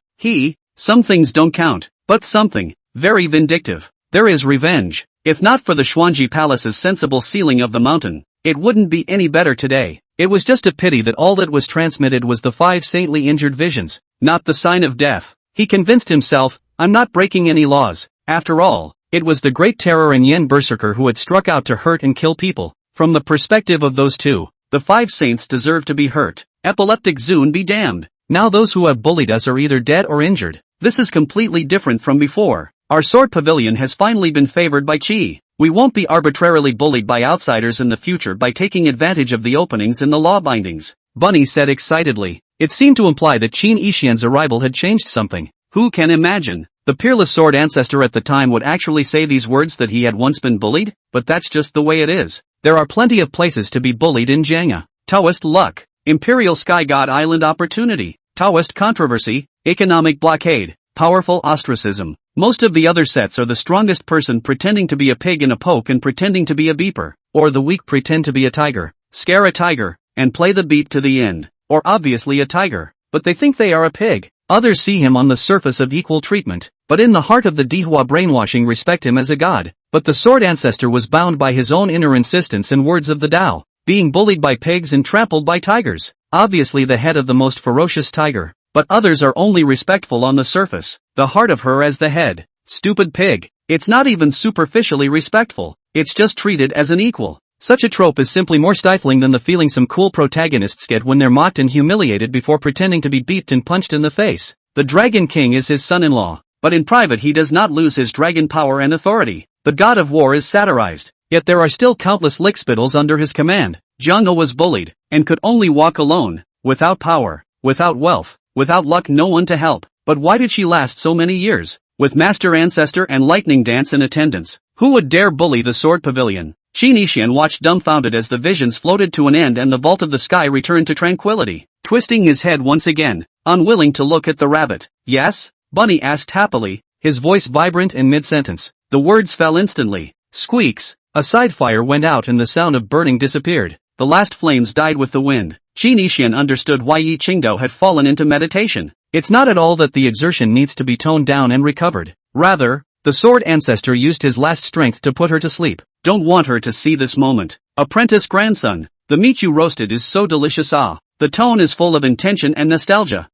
Some things don't count, but something, very vindictive. There is revenge. If not for the Xuanji Palace's sensible sealing of the mountain, it wouldn't be any better today. It was just a pity that all that was transmitted was the 5 saintly injured visions, not the sign of death. He convinced himself, I'm not breaking any laws. After all, it was the Great Terror and Yen Berserker who had struck out to hurt and kill people. From the perspective of those two, the 5 saints deserve to be hurt. Epileptic Zune be damned. Now those who have bullied us are either dead or injured. This is completely different from before. Our sword pavilion has finally been favored by Qi. We won't be arbitrarily bullied by outsiders in the future by taking advantage of the openings in the law bindings. Bunny said excitedly. It seemed to imply that Qin Ishian's arrival had changed something. Who can imagine? The peerless sword ancestor at the time would actually say these words that he had once been bullied, but that's just the way it is. There are plenty of places to be bullied in Janga. Taoist luck. Imperial Sky God Island opportunity. Taoist controversy. Economic blockade. Powerful ostracism. Most of the other sets are the strongest person pretending to be a pig in a poke and pretending to be a beeper, or the weak pretend to be a tiger, scare a tiger, and play the beep to the end, or obviously a tiger, but they think they are a pig. Others see him on the surface of equal treatment, but in the heart of the Dihua brainwashing respect him as a god. But the sword ancestor was bound by his own inner insistence and words of the Tao, being bullied by pigs and trampled by tigers, obviously the head of the most ferocious tiger. But others are only respectful on the surface, the heart of her as the head. Stupid pig. It's not even superficially respectful, it's just treated as an equal. Such a trope is simply more stifling than the feeling some cool protagonists get when they're mocked and humiliated before pretending to be beeped and punched in the face. The Dragon King is his son-in-law, but in private he does not lose his dragon power and authority. The god of war is satirized, yet there are still countless lickspittles under his command. Janga was bullied, and could only walk alone, without power, without wealth, without luck, no one to help. But why did she last so many years? With Master Ancestor and Lightning Dance in attendance, who would dare bully the Sword Pavilion? Qin Yixian watched dumbfounded as the visions floated to an end and the vault of the sky returned to tranquility, twisting his head once again, unwilling to look at the rabbit. Yes? Bunny asked happily, his voice vibrant in mid-sentence. The words fell instantly. Squeaks. A side fire went out and the sound of burning disappeared. The last flames died with the wind. Qin Yixian understood why Yi Qingdao had fallen into meditation. It's not at all that the exertion needs to be toned down and recovered. Rather, the Sword Ancestor used his last strength to put her to sleep. Don't want her to see this moment. Apprentice grandson, the meat you roasted is so delicious. Ah. The tone is full of intention and nostalgia.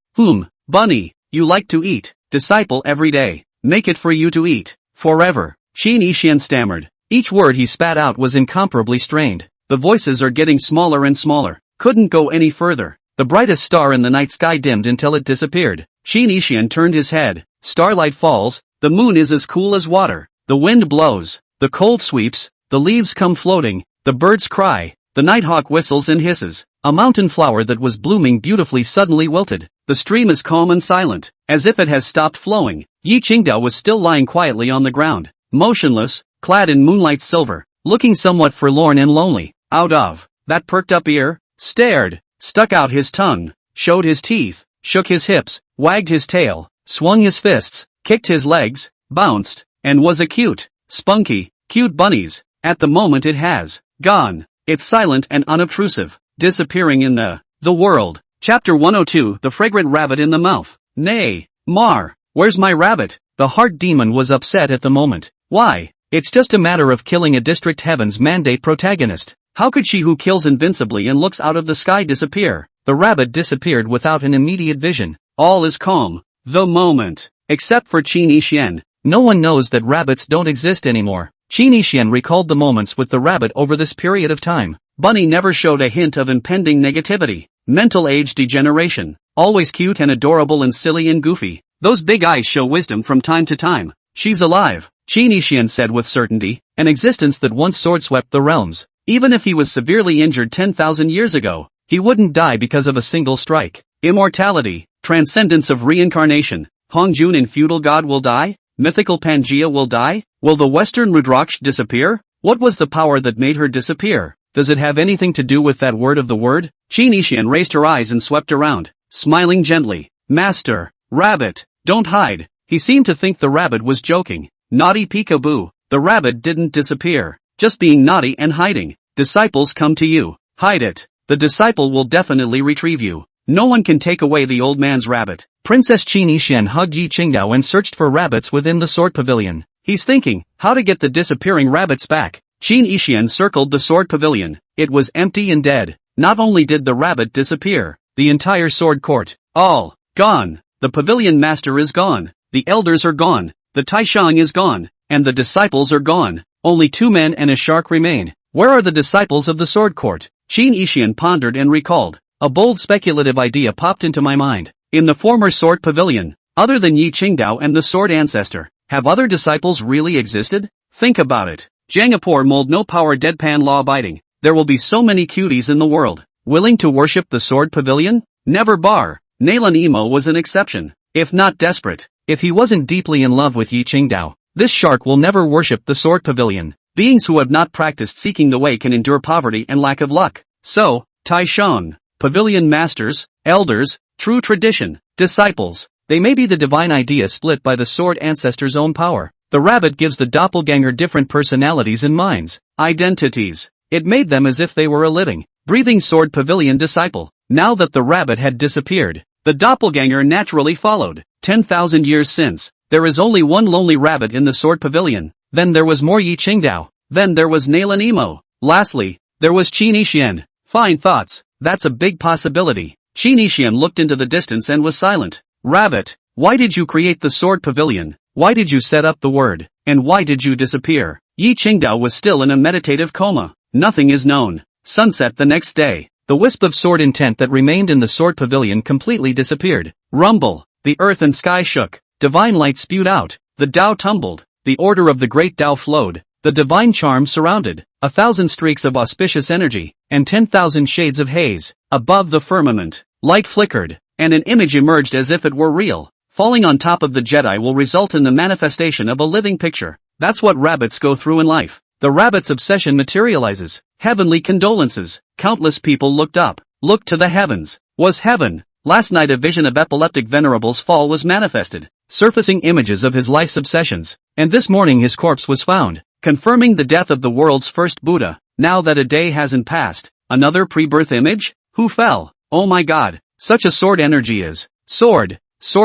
Bunny, you like to eat. Disciple every day. Make it for you to eat. Forever. Qin Yixian stammered. Each word he spat out was incomparably strained. The voices are getting smaller and smaller. Couldn't go any further. The brightest star in the night sky dimmed until it disappeared. Qin Yixian turned his head. Starlight falls. The moon is as cool as water. The wind blows. The cold sweeps. The leaves come floating. The birds cry. The nighthawk whistles and hisses. A mountain flower that was blooming beautifully suddenly wilted. The stream is calm and silent, as if it has stopped flowing. Yi Qingdao was still lying quietly on the ground, motionless, clad in moonlight silver, looking somewhat forlorn and lonely. Out of that perked up ear, stared, stuck out his tongue, showed his teeth, shook his hips, wagged his tail, swung his fists, kicked his legs, bounced, and was a cute, spunky, cute bunnies. At the moment it has gone. It's silent and unobtrusive, disappearing in the world. Chapter 102, The Fragrant Rabbit in the Mouth. Nay, Mar, where's my rabbit? The heart demon was upset at the moment. Why? It's just a matter of killing a District Heaven's mandate protagonist. How could she who kills invincibly and looks out of the sky disappear? The rabbit disappeared without an immediate vision. All is calm. The moment. Except for Qin Yixian. No one knows that rabbits don't exist anymore. Qin Yixian recalled the moments with the rabbit over this period of time. Bunny never showed a hint of impending negativity. Mental age degeneration. Always cute and adorable and silly and goofy. Those big eyes show wisdom from time to time. She's alive, Qin Yixian said with certainty, an existence that once sword-swept the realms. Even if he was severely injured 10,000 years ago, he wouldn't die because of a single strike. Immortality, transcendence of reincarnation. Hongjun in feudal god will die? Mythical Pangea will die? Will the Western Rudraksh disappear? What was the power that made her disappear? Does it have anything to do with that word of the word? Qin Yixian raised her eyes and swept around, smiling gently. Master, rabbit, don't hide. He seemed to think the rabbit was joking. Naughty peekaboo. The rabbit didn't disappear, just being naughty and hiding. Disciples come to you. Hide it. The disciple will definitely retrieve you. No one can take away the old man's rabbit. Princess Qin Yixian hugged Yi Qingdao and searched for rabbits within the Sword Pavilion. He's thinking, how to get the disappearing rabbits back. Qin Yixian circled the Sword Pavilion. It was empty and dead. Not only did the rabbit disappear, the entire sword court, all, gone. The pavilion master is gone. The elders are gone. The Taishang is gone. And the disciples are gone. Only 2 men and a shark remain. Where are the disciples of the sword court? Qin Yixian pondered and recalled. A bold speculative idea popped into my mind. In the former Sword Pavilion, other than Yi Qingdao and the Sword Ancestor, have other disciples really existed? Think about it. Jangapur mold no power deadpan law-abiding. There will be so many cuties in the world. Willing to worship the Sword Pavilion? Never bar. Nalan Emo was an exception. If not desperate. If he wasn't deeply in love with Yi Qingdao, this shark will never worship the Sword Pavilion. Beings who have not practiced seeking the way can endure poverty and lack of luck. So, Taishang, Pavilion Masters, Elders, True Tradition, Disciples. They may be the divine idea split by the Sword Ancestor's own power. The rabbit gives the doppelganger different personalities and minds, identities. It made them as if they were a living, breathing Sword Pavilion disciple. Now that the rabbit had disappeared, the doppelganger naturally followed. 10,000 years since, there is only one lonely rabbit in the Sword Pavilion. Then there was more Yi Qingdao. Then there was Nalan Emo. Lastly, there was Qin Yixian. Fine thoughts. That's a big possibility. Qin Yixian looked into the distance and was silent. Rabbit, why did you create the Sword Pavilion? Why did you set up the word? And why did you disappear? Yi Qingdao was still in a meditative coma. Nothing is known. Sunset the next day. The wisp of sword intent that remained in the sword pavilion completely disappeared. Rumble. The earth and sky shook. Divine light spewed out. The Tao tumbled. The order of the great Tao flowed. The divine charm surrounded. 1,000 streaks of auspicious energy, and 10,000 shades of haze. Above the firmament, light flickered, and an image emerged as if it were real. Falling on top of the Jedi will result in the manifestation of a living picture. That's what rabbits go through in life. The rabbit's obsession materializes. Heavenly condolences. Countless people looked up, looked to the heavens. Was heaven. Last night a vision of epileptic venerable's fall was manifested, surfacing images of his life's obsessions. And this morning his corpse was found, confirming the death of the world's first Buddha. Now that a day hasn't passed, another pre-birth image? Who fell? Oh my god, such a sword energy is. Sword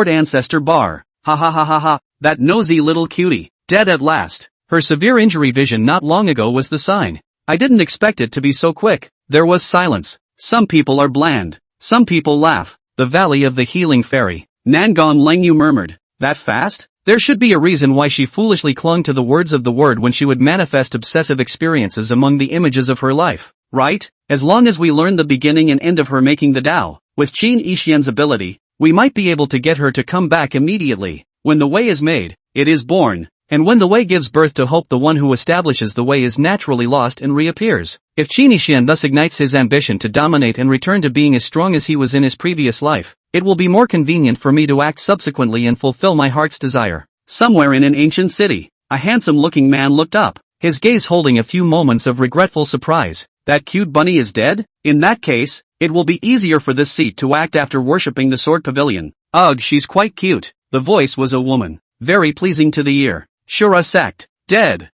Ancestor bar. Ha ha ha ha ha, that nosy little cutie, dead at last. Her severe injury vision not long ago was the sign. I didn't expect it to be so quick. There was silence. Some people are bland. Some people laugh. The Valley of the Healing Fairy. Nangon Lengyu murmured. That fast? There should be a reason why she foolishly clung to the words of the word when she would manifest obsessive experiences among the images of her life, right? As long as we learn the beginning and end of her making the Tao, with Qin Yixian's ability, we might be able to get her to come back immediately. When the way is made, it is born. And when the way gives birth to hope, the one who establishes the way is naturally lost and reappears. If Qin Yixian thus ignites his ambition to dominate and return to being as strong as he was in his previous life, it will be more convenient for me to act subsequently and fulfill my heart's desire. Somewhere in an ancient city, a handsome-looking man looked up, his gaze holding a few moments of regretful surprise. That cute bunny is dead? In that case, it will be easier for this seat to act after worshipping the sword pavilion. Ugh, she's quite cute. The voice was a woman, very pleasing to the ear. Shura sect. Dead.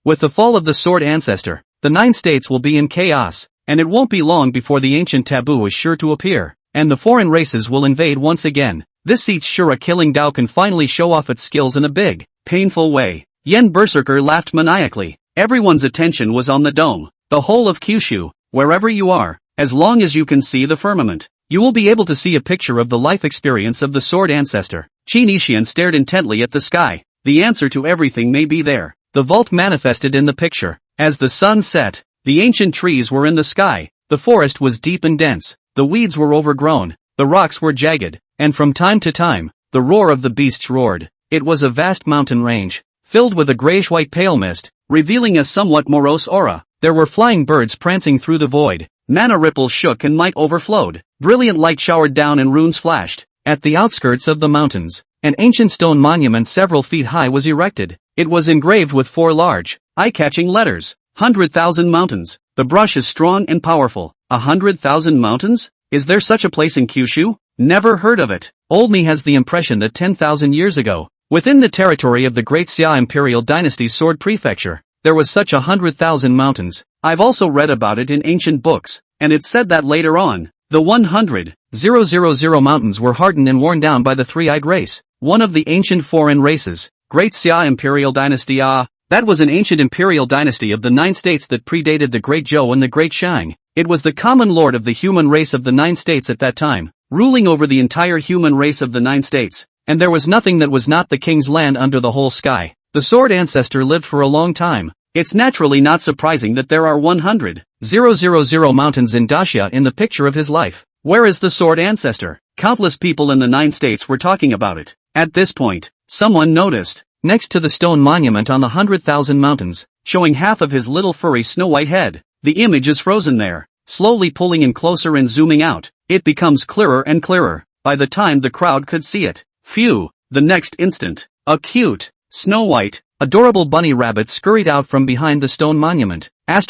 With the fall of the Sword Ancestor, the 9 states will be in chaos, and it won't be long before the ancient taboo is sure to appear, and the foreign races will invade once again. This seat's Shura killing Tao can finally show off its skills in a big, painful way. Yen Berserker laughed maniacally. Everyone's attention was on the dome. The whole of Kyushu, wherever you are, as long as you can see the firmament, you will be able to see a picture of the life experience of the Sword Ancestor. Qin Yixian stared intently at the sky. The answer to everything may be there. The vault manifested in the picture. As the sun set, the ancient trees were in the sky, the forest was deep and dense, the weeds were overgrown, the rocks were jagged, and from time to time, the roar of the beasts roared. It was a vast mountain range, filled with a grayish-white pale mist, revealing a somewhat morose aura. There were flying birds prancing through the void, mana ripples shook and might overflowed, brilliant light showered down and runes flashed. At the outskirts of the mountains, an ancient stone monument several feet high was erected. It was engraved with 4 large, eye-catching letters. 100,000 mountains. The brush is strong and powerful. 100,000 mountains? Is there such a place in Kyushu? Never heard of it. Old me has the impression that 10,000 years ago, within the territory of the Great Xia Imperial Dynasty's Sword Prefecture, there was such 100,000 mountains. I've also read about it in ancient books, and it said that later on, the 100,000 mountains were hardened and worn down by the three-eyed race, one of the ancient foreign races. Great Xia Imperial Dynasty. That was an ancient imperial dynasty of the 9 states that predated the Great Zhou and the Great Shang. It was the common lord of the human race of the 9 states at that time, ruling over the entire human race of the 9 states, and there was nothing that was not the king's land under the whole sky. The Sword Ancestor lived for a long time. It's naturally not surprising that there are 100,000 mountains in Dacia in the picture of his life. Where is the Sword Ancestor? Countless people in the 9 states were talking about it. At this point, someone noticed, next to the stone monument on the 100,000 mountains, showing half of his little furry snow-white head. The image is frozen there, slowly pulling in closer and zooming out. It becomes clearer and clearer, by the time the crowd could see it. Phew! The next instant, a cute, snow-white, adorable bunny rabbit scurried out from behind the stone monument. This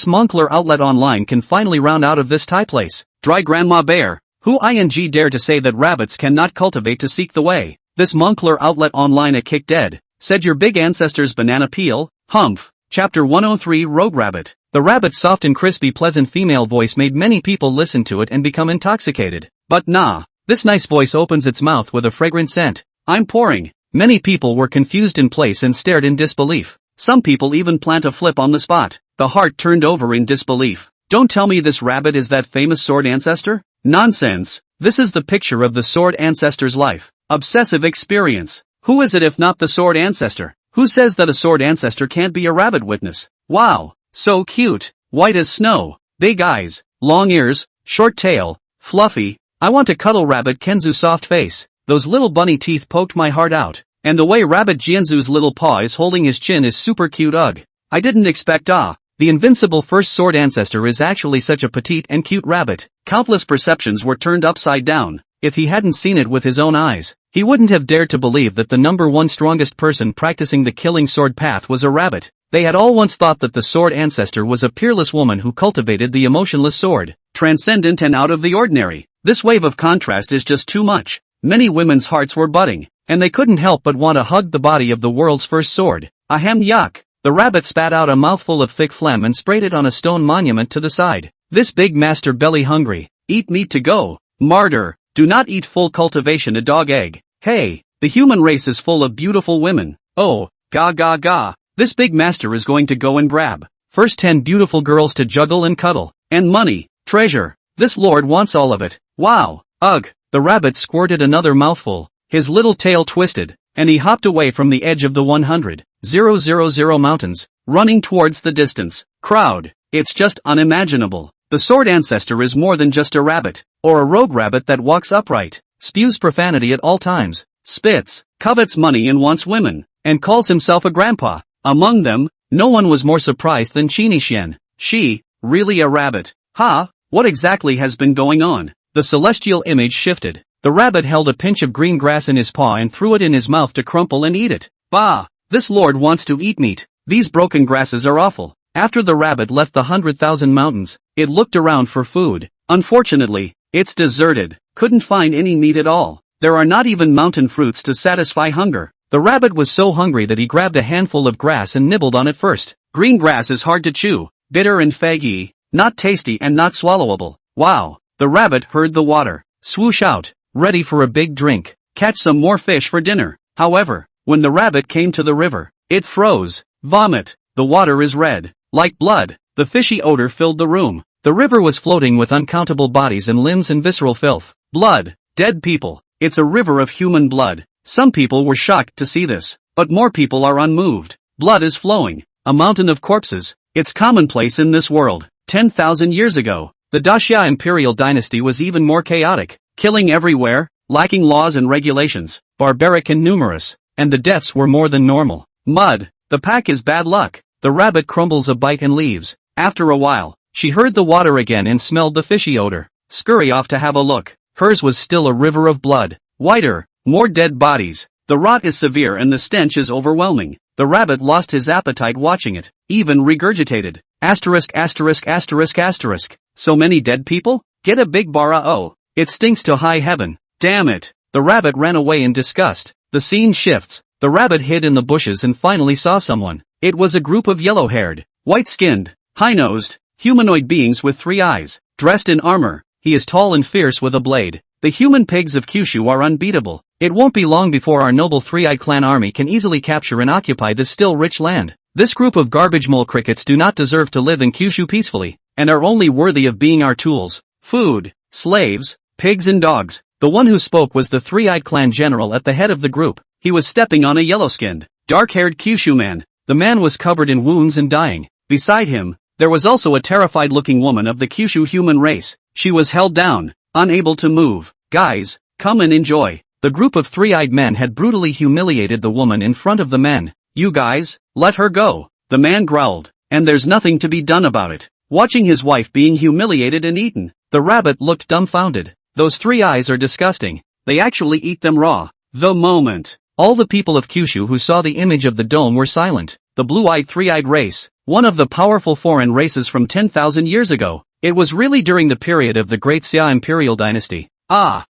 Moncler outlet online can finally round out of this Thai place. Dry Grandma Bear. Who ing dare to say that rabbits cannot cultivate to seek the way? This Moncler outlet online a kick dead. Said your big ancestors banana peel? Humph. Chapter 103 Rogue Rabbit. The rabbit's soft and crispy pleasant female voice made many people listen to it and become intoxicated. But nah. This nice voice opens its mouth with a fragrant scent. I'm pouring. Many people were confused in place and stared in disbelief. Some people even plant a flip on the spot. The heart turned over in disbelief. Don't tell me this rabbit is that famous Sword Ancestor? Nonsense. This is the picture of the Sword Ancestor's life. Obsessive experience. Who is it if not the Sword Ancestor? Who says that a sword ancestor can't be a rabbit witness? Wow, so cute, white as snow, big eyes, long ears, short tail, fluffy. I want to cuddle Rabbit Kenzu's soft face. Those little bunny teeth poked my heart out. And the way Rabbit Jianzu's little paw is holding his chin is super cute. Ugh. I didn't expect the invincible first sword ancestor is actually such a petite and cute rabbit. Countless perceptions were turned upside down. If he hadn't seen it with his own eyes, he wouldn't have dared to believe that the number one strongest person practicing the killing sword path was a rabbit. They had all once thought that the sword ancestor was a peerless woman who cultivated the emotionless sword, transcendent and out of the ordinary. This wave of contrast is just too much. Many women's hearts were budding, and they couldn't help but want to hug the body of the world's first sword. Ahem, yuck. The rabbit spat out a mouthful of thick phlegm and sprayed it on a stone monument to the side. This big master belly hungry. Eat meat to go. Martyr. Do not eat full cultivation a dog egg. Hey, the human race is full of beautiful women. Oh, ga ga ga. This big master is going to go and grab first 10 beautiful girls to juggle and cuddle. And money, treasure. This lord wants all of it. Wow. Ugh. The rabbit squirted another mouthful. His little tail twisted, and he hopped away from the edge of the 100,000 mountains, running towards the distance crowd. It's just unimaginable. The sword ancestor is more than just a rabbit, or a rogue rabbit that walks upright, spews profanity at all times, spits, covets money and wants women, and calls himself a grandpa. Among them, no one was more surprised than Chini Xian. She, really a rabbit? Ha, what exactly has been going on? The celestial image shifted. The rabbit held a pinch of green grass in his paw and threw it in his mouth to crumple and eat it. Bah! This lord wants to eat meat. These broken grasses are awful. After the rabbit left the 100,000 mountains, it looked around for food. Unfortunately, it's deserted. Couldn't find any meat at all. There are not even mountain fruits to satisfy hunger. The rabbit was so hungry that he grabbed a handful of grass and nibbled on it first. Green grass is hard to chew, bitter and faggy, not tasty and not swallowable. Wow! The rabbit heard the water swoosh out, ready for a big drink, catch some more fish for dinner. However, when the rabbit came to the river, it froze. Vomit. The water is red, like blood. The fishy odor filled the room. The river was floating with uncountable bodies and limbs and visceral filth. Blood. Dead people. It's a river of human blood. Some people were shocked to see this, but more people are unmoved. Blood is flowing. A mountain of corpses. It's commonplace in this world. 10,000 years ago, the Daxia imperial dynasty was even more chaotic. Killing everywhere, lacking laws and regulations, barbaric and numerous, and the deaths were more than normal. Mud. The pack is bad luck. The rabbit crumbles a bite and leaves. After a while, she heard the water again and smelled the fishy odor. Scurry off to have a look. Hers was still a river of blood. Whiter, more dead bodies. The rot is severe and the stench is overwhelming. The rabbit lost his appetite watching it, even regurgitated. Asterisk asterisk asterisk asterisk. So many dead people? Get a big bara oh. It stinks to high heaven. Damn it. The rabbit ran away in disgust. The scene shifts. The rabbit hid in the bushes and finally saw someone. It was a group of yellow-haired, white-skinned, high-nosed, humanoid beings with 3 eyes. Dressed in armor, he is tall and fierce with a blade. The human pigs of Kyushu are unbeatable. It won't be long before our noble 3-eyed clan army can easily capture and occupy this still rich land. This group of garbage mole crickets do not deserve to live in Kyushu peacefully, and are only worthy of being our tools, food, slaves, pigs and dogs. The one who spoke was the 3-eyed clan general at the head of the group. He was stepping on a yellow-skinned, dark-haired Kyushu man. The man was covered in wounds and dying. Beside him, there was also a terrified-looking woman of the Kyushu human race. She was held down, unable to move. Guys, come and enjoy. The group of 3-eyed men had brutally humiliated the woman in front of the men. You guys, let her go. The man growled, and there's nothing to be done about it. Watching his wife being humiliated and eaten, the rabbit looked dumbfounded. Those 3 eyes are disgusting. They actually eat them raw. The moment all the people of Kyushu who saw the image of the dome were silent. The blue-eyed 3-eyed race, one of the powerful foreign races from 10,000 years ago. It was really during the period of the Great Xia imperial dynasty.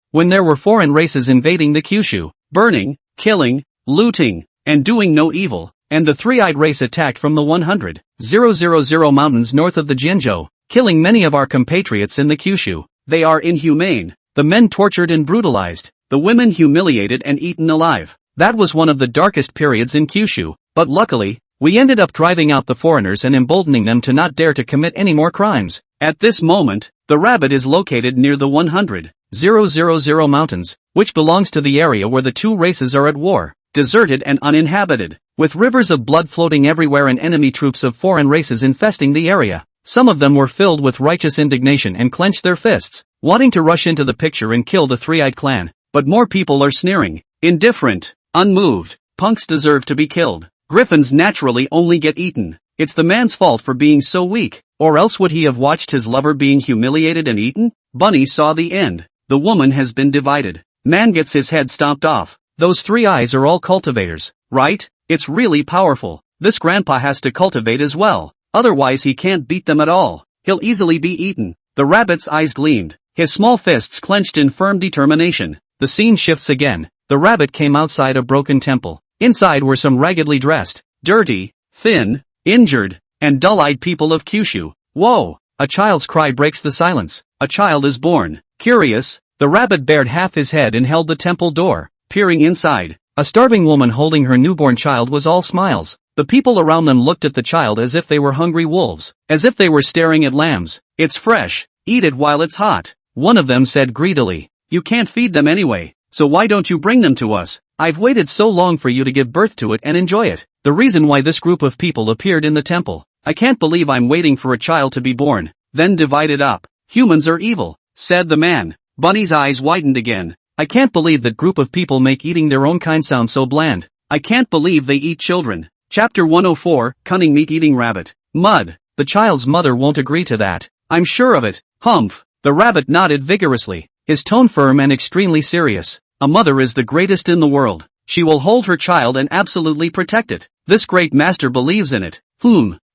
When there were foreign races invading the Kyushu, burning, killing, looting, and doing no evil, and the 3-eyed race attacked from the 100,000 mountains north of the Jinzhou, killing many of our compatriots in the Kyushu. They are inhumane. The men tortured and brutalized, the women humiliated and eaten alive. That was one of the darkest periods in Kyushu, but luckily, we ended up driving out the foreigners and emboldening them to not dare to commit any more crimes. At this moment, the rabbit is located near the 100,000 mountains, which belongs to the area where the 2 races are at war, deserted and uninhabited. with rivers of blood floating everywhere and enemy troops of foreign races infesting the area. Some of them were filled with righteous indignation and clenched their fists, wanting to rush into the picture and kill the three-eyed clan. But more people are sneering, indifferent, unmoved. Punks deserve to be killed. Griffins naturally only get eaten. It's the man's fault for being so weak, or else would he have watched his lover being humiliated and eaten? Bunny saw the end. The woman has been divided. Man gets his head stomped off. Those three eyes are all cultivators, right? It's really powerful. This grandpa has to cultivate as well. Otherwise he can't beat them at all. He'll easily be eaten. The rabbit's eyes gleamed. His small fists clenched in firm determination. The scene shifts again. The rabbit came outside a broken temple. Inside were some raggedly dressed, dirty, thin, injured, and dull-eyed people of Kyushu. Whoa! A child's cry breaks the silence. A child is born. Curious, the rabbit bared half his head and held the temple door, peering inside. A starving woman holding her newborn child was all smiles. The people around them looked at the child as if they were hungry wolves, as if they were staring at lambs. It's fresh. Eat it while it's hot. One of them said greedily. You can't feed them anyway, so why don't you bring them to us? I've waited so long for you to give birth to it and enjoy it. The reason why this group of people appeared in the temple. I can't believe I'm waiting for a child to be born, then divided up. Humans are evil, said the man. Bunny's eyes widened again. I can't believe that group of people make eating their own kind sound so bland. I can't believe they eat children. Chapter 104, Cunning Meat-Eating Rabbit. Mud. The child's mother won't agree to that. I'm sure of it. Humph. The rabbit nodded vigorously, his tone firm and extremely serious. A mother is the greatest in the world. She will hold her child and absolutely protect it. This great master believes in it.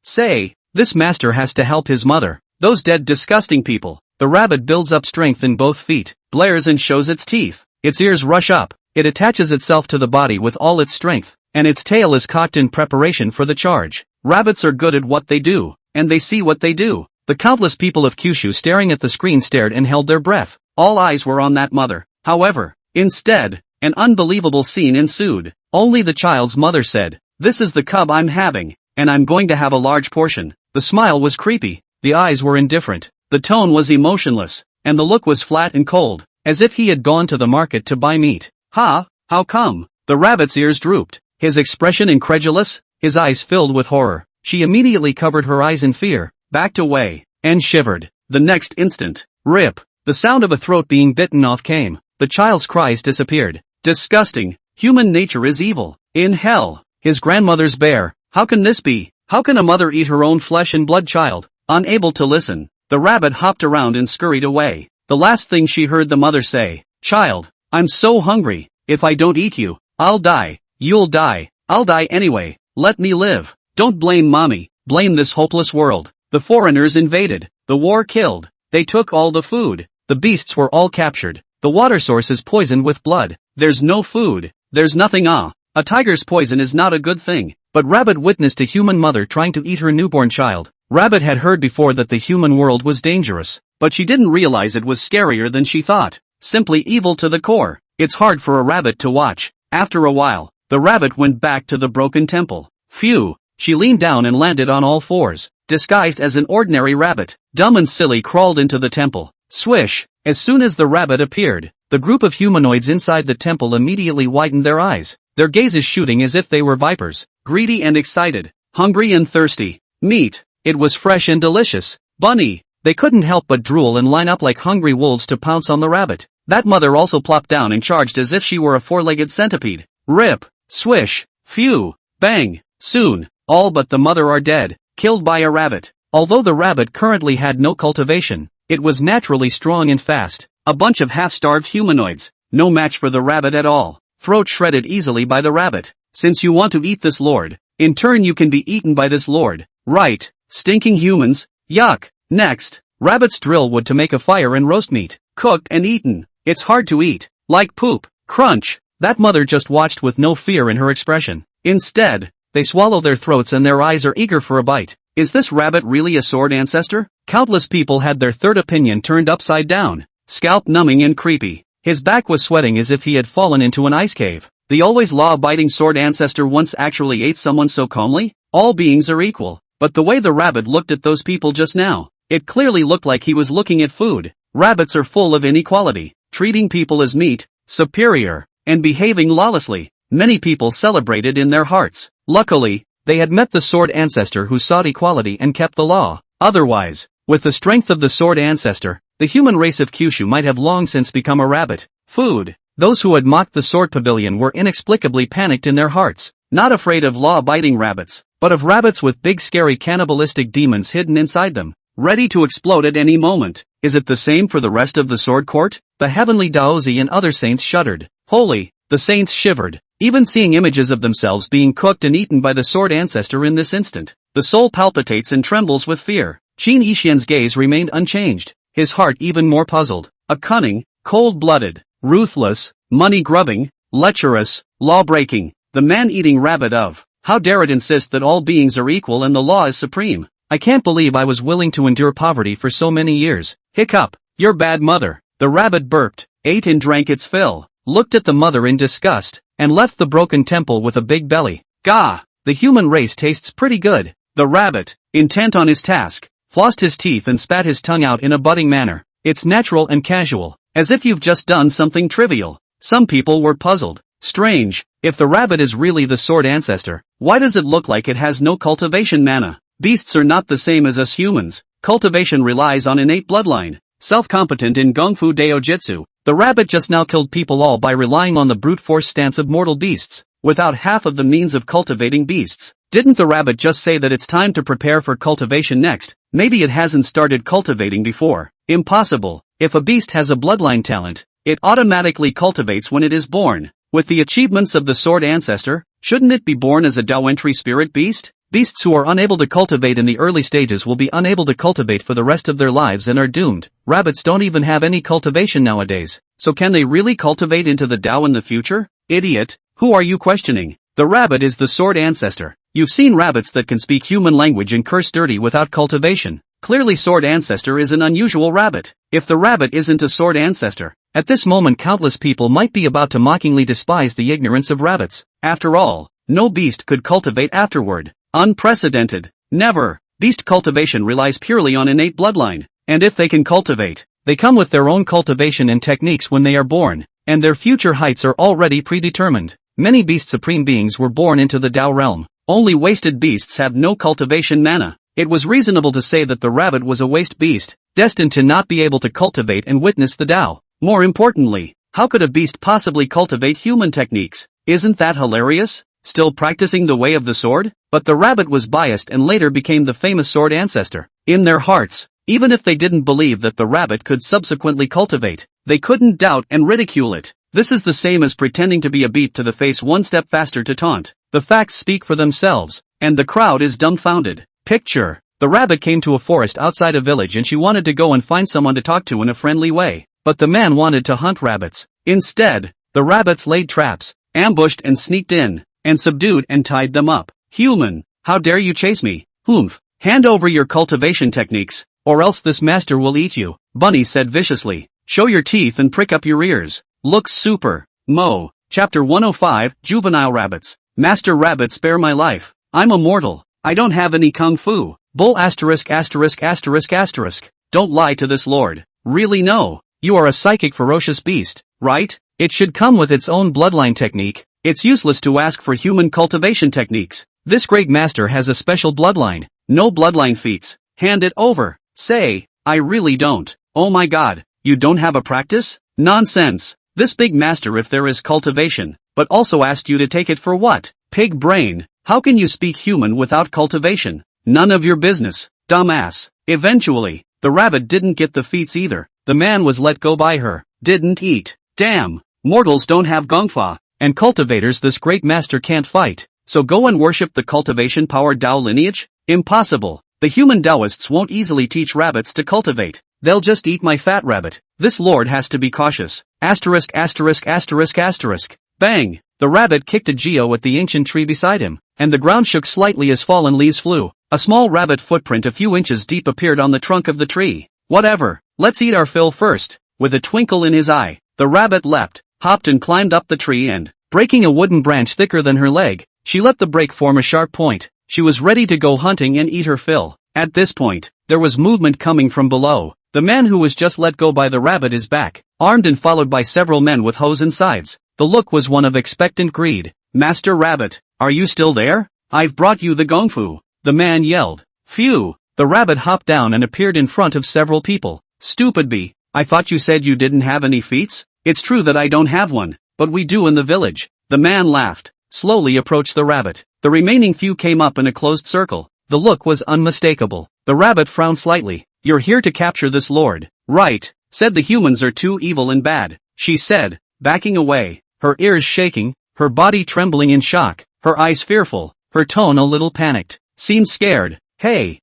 Say, this master has to help his mother. Those dead disgusting people. The rabbit builds up strength in both feet, blares and shows its teeth. Its ears rush up. It attaches itself to the body with all its strength, and its tail is cocked in preparation for the charge. Rabbits are good at what they do, and they see what they do. The countless people of Kyushu staring at the screen stared and held their breath. All eyes were on that mother. However, instead, an unbelievable scene ensued. Only the child's mother said, "This is the cub I'm having, and I'm going to have a large portion." The smile was creepy. The eyes were indifferent. The tone was emotionless, and the look was flat and cold, as if he had gone to the market to buy meat. How come? The rabbit's ears drooped, his expression incredulous, his eyes filled with horror. She immediately covered her eyes in fear, backed away, and shivered. The next instant, rip, the sound of a throat being bitten off came. The child's cries disappeared. Disgusting. Human nature is evil. In hell. His grandmother's bear. How can this be? How can a mother eat her own flesh and blood child? Unable to listen, the rabbit hopped around and scurried away. The last thing she heard the mother say, "Child, I'm so hungry. If I don't eat you, I'll die. You'll die. I'll die anyway. Let me live. Don't blame mommy. Blame this hopeless world." The foreigners invaded. The war killed. They took all the food. The beasts were all captured. The water source is poisoned with blood. There's no food. There's nothing. A tiger's poison is not a good thing. But Rabbit witnessed a human mother trying to eat her newborn child. Rabbit had heard before that the human world was dangerous, but she didn't realize it was scarier than she thought. Simply evil to the core. It's hard for a rabbit to watch. After a while, the rabbit went back to the broken temple. Phew! She leaned down and landed on all fours, disguised as an ordinary rabbit. Dumb and Silly crawled into the temple. Swish! As soon as the rabbit appeared, the group of humanoids inside the temple immediately widened their eyes, their gazes shooting as if they were vipers, greedy and excited, hungry and thirsty. Meat. It was fresh and delicious. Bunny. They couldn't help but drool and line up like hungry wolves to pounce on the rabbit. That mother also plopped down and charged as if she were a four-legged centipede. Rip. Swish. Phew. Bang. Soon, all but the mother are dead, killed by a rabbit. Although the rabbit currently had no cultivation, it was naturally strong and fast. A bunch of half-starved humanoids. No match for the rabbit at all. Throat shredded easily by the rabbit. Since you want to eat this lord, in turn you can be eaten by this lord. Right. Stinking humans. Yuck. Next, rabbits drill wood to make a fire and roast meat. Cooked and eaten. It's hard to eat. Like poop. Crunch. That mother just watched with no fear in her expression. Instead, they swallow their throats and their eyes are eager for a bite. Is this rabbit really a sword ancestor? Countless people had their third opinion turned upside down. Scalp numbing and creepy. His back was sweating as if he had fallen into an ice cave. The always law-abiding sword ancestor once actually ate someone so calmly? All beings are equal. But the way the rabbit looked at those people just now, it clearly looked like he was looking at food. Rabbits are full of inequality, treating people as meat, superior, and behaving lawlessly. Many people celebrated in their hearts. Luckily, they had met the Sword Ancestor who sought equality and kept the law. Otherwise, with the strength of the Sword Ancestor, the human race of Kyushu might have long since become a rabbit food. Those who had mocked the Sword Pavilion were inexplicably panicked in their hearts, not afraid of law-abiding rabbits, but of rabbits with big scary cannibalistic demons hidden inside them, ready to explode at any moment. Is it the same for the rest of the Sword Court? The heavenly Daozi and other saints shuddered. Holy, the saints shivered, even seeing images of themselves being cooked and eaten by the Sword Ancestor in this instant. The soul palpitates and trembles with fear. Qin Yixian's gaze remained unchanged, his heart even more puzzled. A cunning, cold-blooded, ruthless, money-grubbing, lecherous, law-breaking, the man-eating rabbit of, how dare it insist that all beings are equal and the law is supreme. I can't believe I was willing to endure poverty for so many years. Hiccup, your bad mother. The rabbit burped, ate and drank its fill, looked at the mother in disgust, and left the broken temple with a big belly. Gah, the human race tastes pretty good. The rabbit, intent on his task, flossed his teeth and spat his tongue out in a budding manner. It's natural and casual, as if you've just done something trivial. Some people were puzzled. Strange, if the rabbit is really the Sword Ancestor, why does it look like it has no cultivation mana? Beasts are not the same as us humans. Cultivation relies on innate bloodline. Self-competent in Gung Fu Daojitsu, the rabbit just now killed people all by relying on the brute force stance of mortal beasts, without half of the means of cultivating beasts. Didn't the rabbit just say that it's time to prepare for cultivation next? Maybe it hasn't started cultivating before. Impossible. If a beast has a bloodline talent, it automatically cultivates when it is born. With the achievements of the Sword Ancestor, shouldn't it be born as a Dao-entry spirit beast? Beasts who are unable to cultivate in the early stages will be unable to cultivate for the rest of their lives and are doomed. Rabbits don't even have any cultivation nowadays, so can they really cultivate into the Dao in the future? Idiot, who are you questioning? The rabbit is the Sword Ancestor. You've seen rabbits that can speak human language and curse dirty without cultivation. Clearly Sword Ancestor is an unusual rabbit. If the rabbit isn't a Sword Ancestor, at this moment countless people might be about to mockingly despise the ignorance of rabbits. After all, no beast could cultivate afterward. Unprecedented. Never. Beast cultivation relies purely on innate bloodline, and if they can cultivate, they come with their own cultivation and techniques when they are born, and their future heights are already predetermined. Many beast supreme beings were born into the Dao realm. Only wasted beasts have no cultivation mana. It was reasonable to say that the rabbit was a waste beast, destined to not be able to cultivate and witness the Dao. More importantly, how could a beast possibly cultivate human techniques? Isn't that hilarious? Still practicing the way of the sword? But the rabbit was biased and later became the famous Sword Ancestor. In their hearts, even if they didn't believe that the rabbit could subsequently cultivate, they couldn't doubt and ridicule it. This is the same as pretending to be a beat to the face one step faster to taunt. The facts speak for themselves, and the crowd is dumbfounded. Picture, the rabbit came to a forest outside a village and she wanted to go and find someone to talk to in a friendly way. But the man wanted to hunt rabbits. Instead, the rabbits laid traps, ambushed and sneaked in, and subdued and tied them up. Human, how dare you chase me? Humph, hand over your cultivation techniques, or else this master will eat you, Bunny said viciously. Show your teeth and prick up your ears. Looks super. Mo. Chapter 105, Juvenile Rabbits. Master Rabbit, spare my life. I'm a mortal. I don't have any kung fu. Bull asterisk asterisk asterisk asterisk. Don't lie to this lord. Really no. You are a psychic ferocious beast, right? It should come with its own bloodline technique. It's useless to ask for human cultivation techniques. This great master has a special bloodline. No bloodline feats. Hand it over. Say, I really don't. Oh my god, you don't have a practice? Nonsense. This big master, if there is cultivation, but also asked you to take it for what? Pig brain. How can you speak human without cultivation? None of your business, dumbass. Eventually, the rabbit didn't get the feats either. The man was let go by her. Didn't eat. Damn. Mortals don't have gongfa. And cultivators this great master can't fight, so go and worship the cultivation-powered Dao lineage? Impossible. The human Daoists won't easily teach rabbits to cultivate. They'll just eat my fat rabbit. This lord has to be cautious. Asterisk asterisk asterisk asterisk. Bang! The rabbit kicked a geo at the ancient tree beside him, and the ground shook slightly as fallen leaves flew. A small rabbit footprint a few inches deep appeared on the trunk of the tree. Whatever, let's eat our fill first. With a twinkle in his eye, the rabbit leapt, hopped and climbed up the tree and, breaking a wooden branch thicker than her leg, she let the break form a sharp point. She was ready to go hunting and eat her fill. At this point, there was movement coming from below. The man who was just let go by the rabbit is back, armed and followed by several men with hoes and sides. The look was one of expectant greed. Master Rabbit, are you still there? I've brought you the gongfu, the man yelled. Phew! The rabbit hopped down and appeared in front of several people. Stupid bee, I thought you said you didn't have any feats? It's true that I don't have one, but we do in the village. The man laughed, slowly approached the rabbit. The remaining few came up in a closed circle. The look was unmistakable. The rabbit frowned slightly. You're here to capture this lord, right? Said the humans are too evil and bad, she said, backing away, her ears shaking, her body trembling in shock, her eyes fearful, her tone a little panicked. Seemed scared. Hey,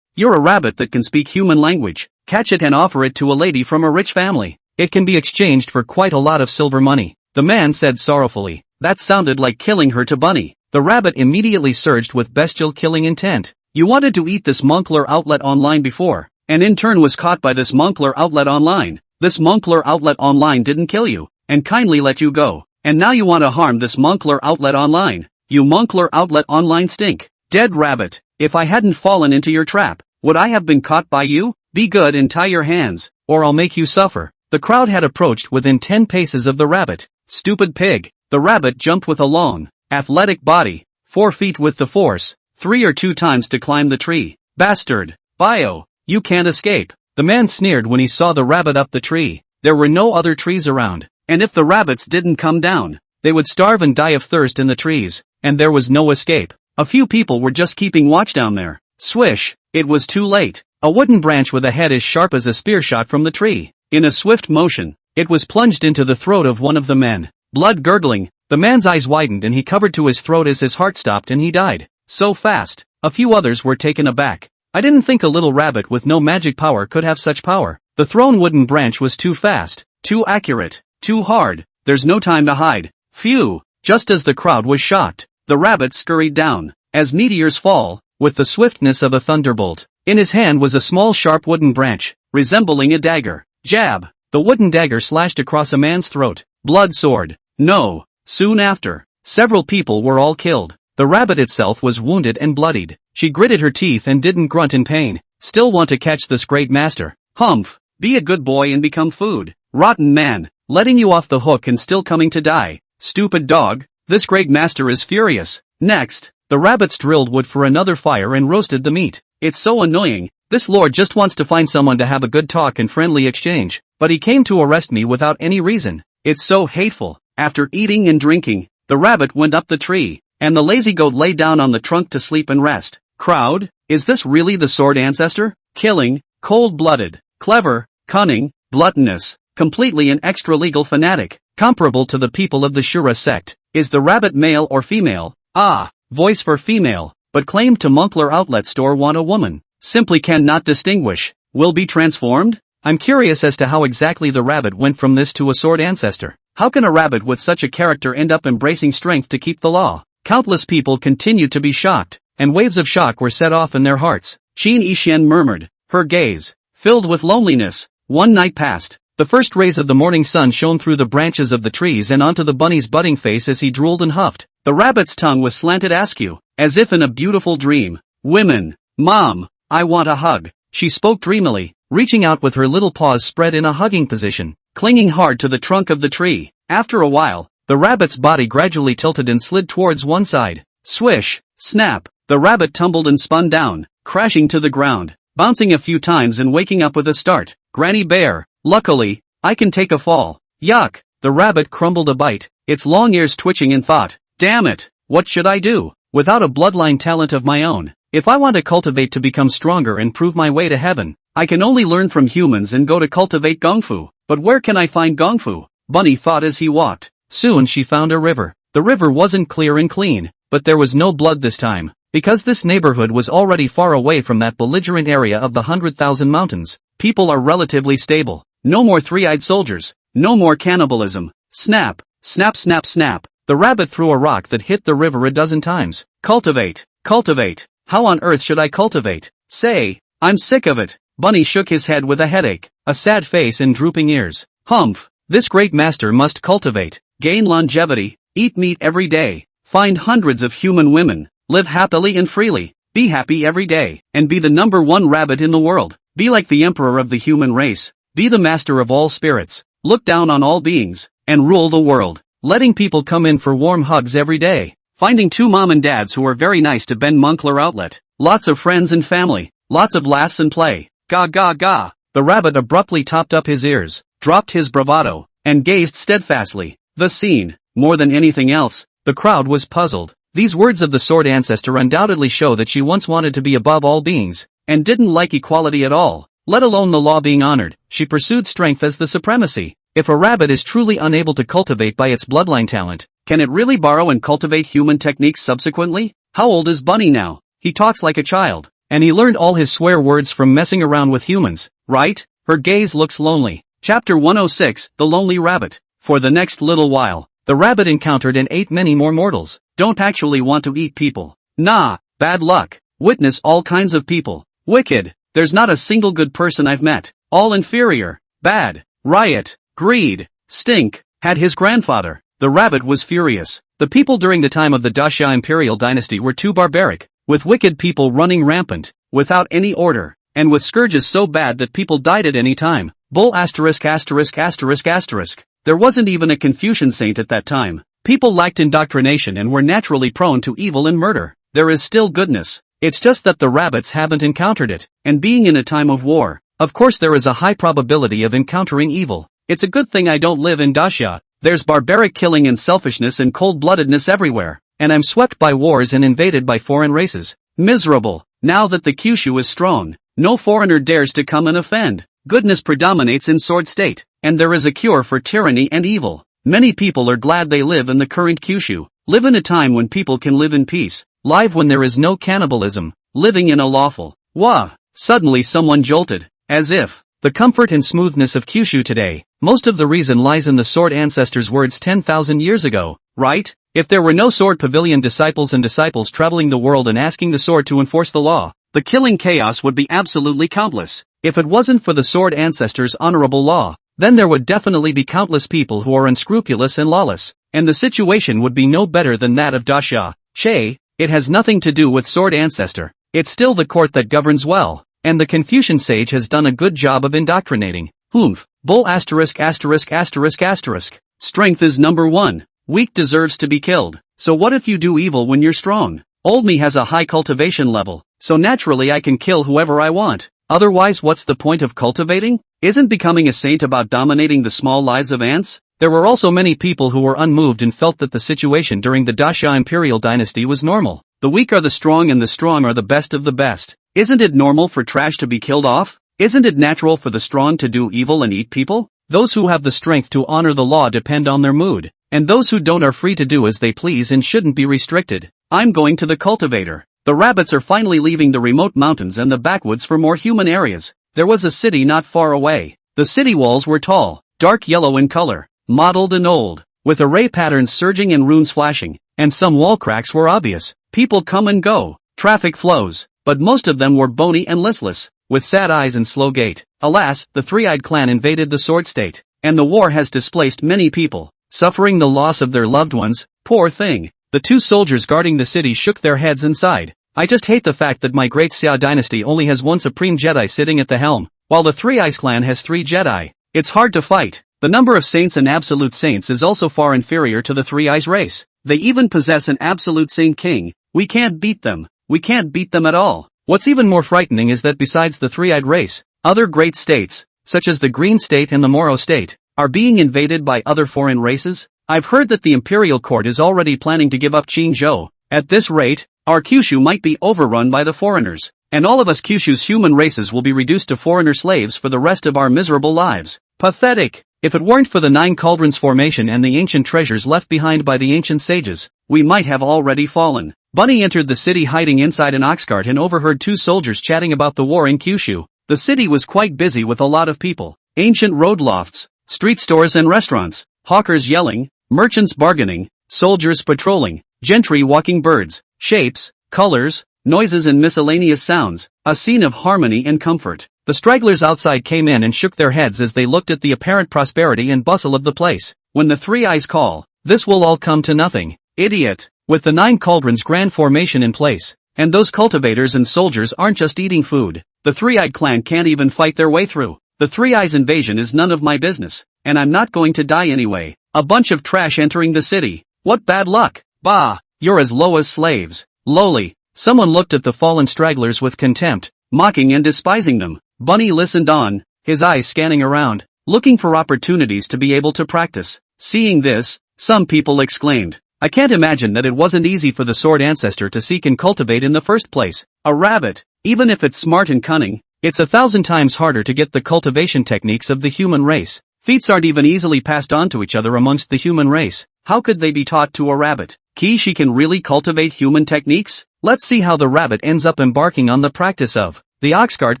you're a rabbit that can speak human language. Catch it and offer it to a lady from a rich family. It can be exchanged for quite a lot of silver money. The man said sorrowfully. That sounded like killing her to Bunny. The rabbit immediately surged with bestial killing intent. You wanted to eat this Moncler outlet online before, and in turn was caught by this Moncler outlet online. This Moncler outlet online didn't kill you, and kindly let you go. And now you want to harm this Moncler outlet online. You Moncler outlet online stink. Dead rabbit, if I hadn't fallen into your trap, would I have been caught by you? Be good and tie your hands, or I'll make you suffer. The crowd had approached within 10 paces of the rabbit. Stupid pig. The rabbit jumped with a long, athletic body, 4 feet with the force, 3 or 2 times to climb the tree. Bastard. Bio. You can't escape. The man sneered when he saw the rabbit up the tree. There were no other trees around, and if the rabbits didn't come down, they would starve and die of thirst in the trees, and there was no escape. A few people were just keeping watch down there. Swish. It was too late. A wooden branch with a head as sharp as a spear shot from the tree. In a swift motion, it was plunged into the throat of one of the men. Blood gurgling, the man's eyes widened and he covered to his throat as his heart stopped and he died. So fast. A few others were taken aback. I didn't think a little rabbit with no magic power could have such power. The thrown wooden branch was too fast, too accurate, too hard. There's no time to hide. Phew. Just as the crowd was shocked, the rabbit scurried down, as meteors fall, with the swiftness of a thunderbolt. In his hand was a small sharp wooden branch, resembling a dagger. Jab. The wooden dagger slashed across a man's throat. Blood sword. No. Soon after, several people were all killed. The rabbit itself was wounded and bloodied. She gritted her teeth and didn't grunt in pain. Still want to catch this great master. Humph. Be a good boy and become food. Rotten man. Letting you off the hook and still coming to die. Stupid dog. This great master is furious. Next, the rabbits drilled wood for another fire and roasted the meat. It's so annoying. This lord just wants to find someone to have a good talk and friendly exchange, but he came to arrest me without any reason. It's so hateful. After eating and drinking, the rabbit went up the tree, and the lazy goat lay down on the trunk to sleep and rest. Crowd, is this really the Sword Ancestor? Killing, cold-blooded, clever, cunning, gluttonous, completely an extra-legal fanatic, comparable to the people of the Shura sect. Is the rabbit male or female? Ah, voice for female, but claimed to Moncler outlet store want a woman. Simply cannot distinguish. Will be transformed? I'm curious as to how exactly the rabbit went from this to a Sword Ancestor. How can a rabbit with such a character end up embracing strength to keep the law? Countless people continued to be shocked, and waves of shock were set off in their hearts. Qin Yishen murmured, her gaze, filled with loneliness. One night passed. The first rays of the morning sun shone through the branches of the trees and onto the bunny's budding face as he drooled and huffed. The rabbit's tongue was slanted askew, as if in a beautiful dream. Women. Mom. I want a hug. She spoke dreamily, reaching out with her little paws spread in a hugging position, clinging hard to the trunk of the tree. After a while, the rabbit's body gradually tilted and slid towards one side. Swish, snap, the rabbit tumbled and spun down, crashing to the ground, bouncing a few times and waking up with a start. Granny Bear, luckily, I can take a fall. Yuck, the rabbit crumbled a bite, its long ears twitching and thought, damn it, what should I do? Without a bloodline talent of my own, if I want to cultivate to become stronger and prove my way to heaven, I can only learn from humans and go to cultivate gongfu. But where can I find gongfu? Bunny thought as he walked. Soon she found a river. The river wasn't clear and clean, but there was no blood this time. Because this neighborhood was already far away from that belligerent area of the 100,000 mountains, people are relatively stable. No more three-eyed soldiers. No more cannibalism. Snap, snap, snap, snap. The rabbit threw a rock that hit the river a dozen times. Cultivate, cultivate. How on earth should I cultivate? Say, I'm sick of it. Bunny shook his head with a headache, a sad face and drooping ears. Humph, this great master must cultivate, gain longevity, eat meat every day, find hundreds of human women, live happily and freely, be happy every day, and be the #1 rabbit in the world. Be like the emperor of the human race, be the master of all spirits, look down on all beings, and rule the world, letting people come in for warm hugs every day. Finding two mom and dads who are very nice to Ben Munkler outlet. Lots of friends and family. Lots of laughs and play. Ga ga ga. The rabbit abruptly topped up his ears, dropped his bravado, and gazed steadfastly. The scene, more than anything else, the crowd was puzzled. These words of the Sword Ancestor undoubtedly show that she once wanted to be above all beings, and didn't like equality at all, let alone the law being honored. She pursued strength as the supremacy. If a rabbit is truly unable to cultivate by its bloodline talent, can it really borrow and cultivate human techniques subsequently? How old is Bunny now? He talks like a child, and he learned all his swear words from messing around with humans, right? Her gaze looks lonely. Chapter 106, The Lonely Rabbit. For the next little while, the rabbit encountered and ate many more mortals. Don't actually want to eat people. Nah, bad luck. Witness all kinds of people. Wicked. There's not a single good person I've met. All inferior. Bad. Riot. Greed. Stink. Had his grandfather. The rabbit was furious. The people during the time of the Daxia imperial dynasty were too barbaric, with wicked people running rampant, without any order, and with scourges so bad that people died at any time. Bull asterisk asterisk asterisk asterisk. There wasn't even a Confucian saint at that time. People lacked indoctrination and were naturally prone to evil and murder. There is still goodness. It's just that the rabbits haven't encountered it, and being in a time of war, of course there is a high probability of encountering evil. It's a good thing I don't live in Daxia. There's barbaric killing and selfishness and cold-bloodedness everywhere, and I'm swept by wars and invaded by foreign races. Miserable. Now that the Kyushu is strong, no foreigner dares to come and offend. Goodness predominates in Sword State, and there is a cure for tyranny and evil. Many people are glad they live in the current Kyushu, live in a time when people can live in peace, live when there is no cannibalism, living in a lawful. Wah! Suddenly someone jolted, as if. The comfort and smoothness of Kyushu today, most of the reason lies in the Sword Ancestor's words 10,000 years ago, right? If there were no Sword Pavilion disciples and disciples traveling the world and asking the sword to enforce the law, the killing chaos would be absolutely countless. If it wasn't for the Sword Ancestor's honorable law, then there would definitely be countless people who are unscrupulous and lawless, and the situation would be no better than that of Daxia. Che, it has nothing to do with Sword Ancestor. It's still the court that governs well. And the Confucian sage has done a good job of indoctrinating. Bull asterisk asterisk asterisk asterisk. Strength is number one. Weak deserves to be killed. So what if you do evil when you're strong? Old me has a high cultivation level, so naturally I can kill whoever I want. Otherwise what's the point of cultivating? Isn't becoming a saint about dominating the small lives of ants? There were also many people who were unmoved and felt that the situation during the Daxia imperial dynasty was normal. The weak are the strong and the strong are the best of the best. Isn't it normal for trash to be killed off? Isn't it natural for the strong to do evil and eat people? Those who have the strength to honor the law depend on their mood, and those who don't are free to do as they please and shouldn't be restricted. I'm going to the cultivator. The rabbits are finally leaving the remote mountains and the backwoods for more human areas. There was a city not far away. The city walls were tall, dark yellow in color, mottled and old, with array patterns surging and runes flashing, and some wall cracks were obvious. People come and go, traffic flows. But most of them were bony and listless, with sad eyes and slow gait. Alas, the three-eyed clan invaded the Sword State, and the war has displaced many people, suffering the loss of their loved ones. Poor thing. The two soldiers guarding the city shook their heads and sighed. I just hate the fact that my great Xia dynasty only has one supreme Jedi sitting at the helm, while the Three Eyes clan has 3 Jedi. It's hard to fight. The number of saints and absolute saints is also far inferior to the Three Eyes race. They even possess an absolute saint king. We can't beat them. We can't beat them at all. What's even more frightening is that besides the three-eyed race, other great states, such as the Green State and the Moro State, are being invaded by other foreign races. I've heard that the imperial court is already planning to give up Qingzhou. At this rate, our Kyushu might be overrun by the foreigners, and all of us Kyushu's human races will be reduced to foreigner slaves for the rest of our miserable lives. Pathetic! If it weren't for the 9 Cauldrons formation and the ancient treasures left behind by the ancient sages, we might have already fallen. Bunny entered the city hiding inside an ox cart and overheard 2 soldiers chatting about the war in Kyushu. The city was quite busy with a lot of people. Ancient road lofts, street stores and restaurants, hawkers yelling, merchants bargaining, soldiers patrolling, gentry walking birds, shapes, colors, noises and miscellaneous sounds, a scene of harmony and comfort. The stragglers outside came in and shook their heads as they looked at the apparent prosperity and bustle of the place. When the Three Eyes call, this will all come to nothing. Idiot. With the 9 Cauldrons grand formation in place, and those cultivators and soldiers aren't just eating food, the Three-Eyed clan can't even fight their way through. The Three Eyes invasion is none of my business, and I'm not going to die anyway. A bunch of trash entering the city. What bad luck. Bah, You're as low as slaves. Lowly. Someone looked at the fallen stragglers with contempt, mocking and despising them. Bunny listened on, his eyes scanning around, looking for opportunities to be able to practice. Seeing this, some people exclaimed, I can't imagine that it wasn't easy for the Sword Ancestor to seek and cultivate in the first place. A rabbit, even if it's smart and cunning, it's 1,000 times harder to get the cultivation techniques of the human race. Feats aren't even easily passed on to each other amongst the human race. How could they be taught to a rabbit? She can really cultivate human techniques? Let's see how the rabbit ends up embarking on the practice of. The oxcart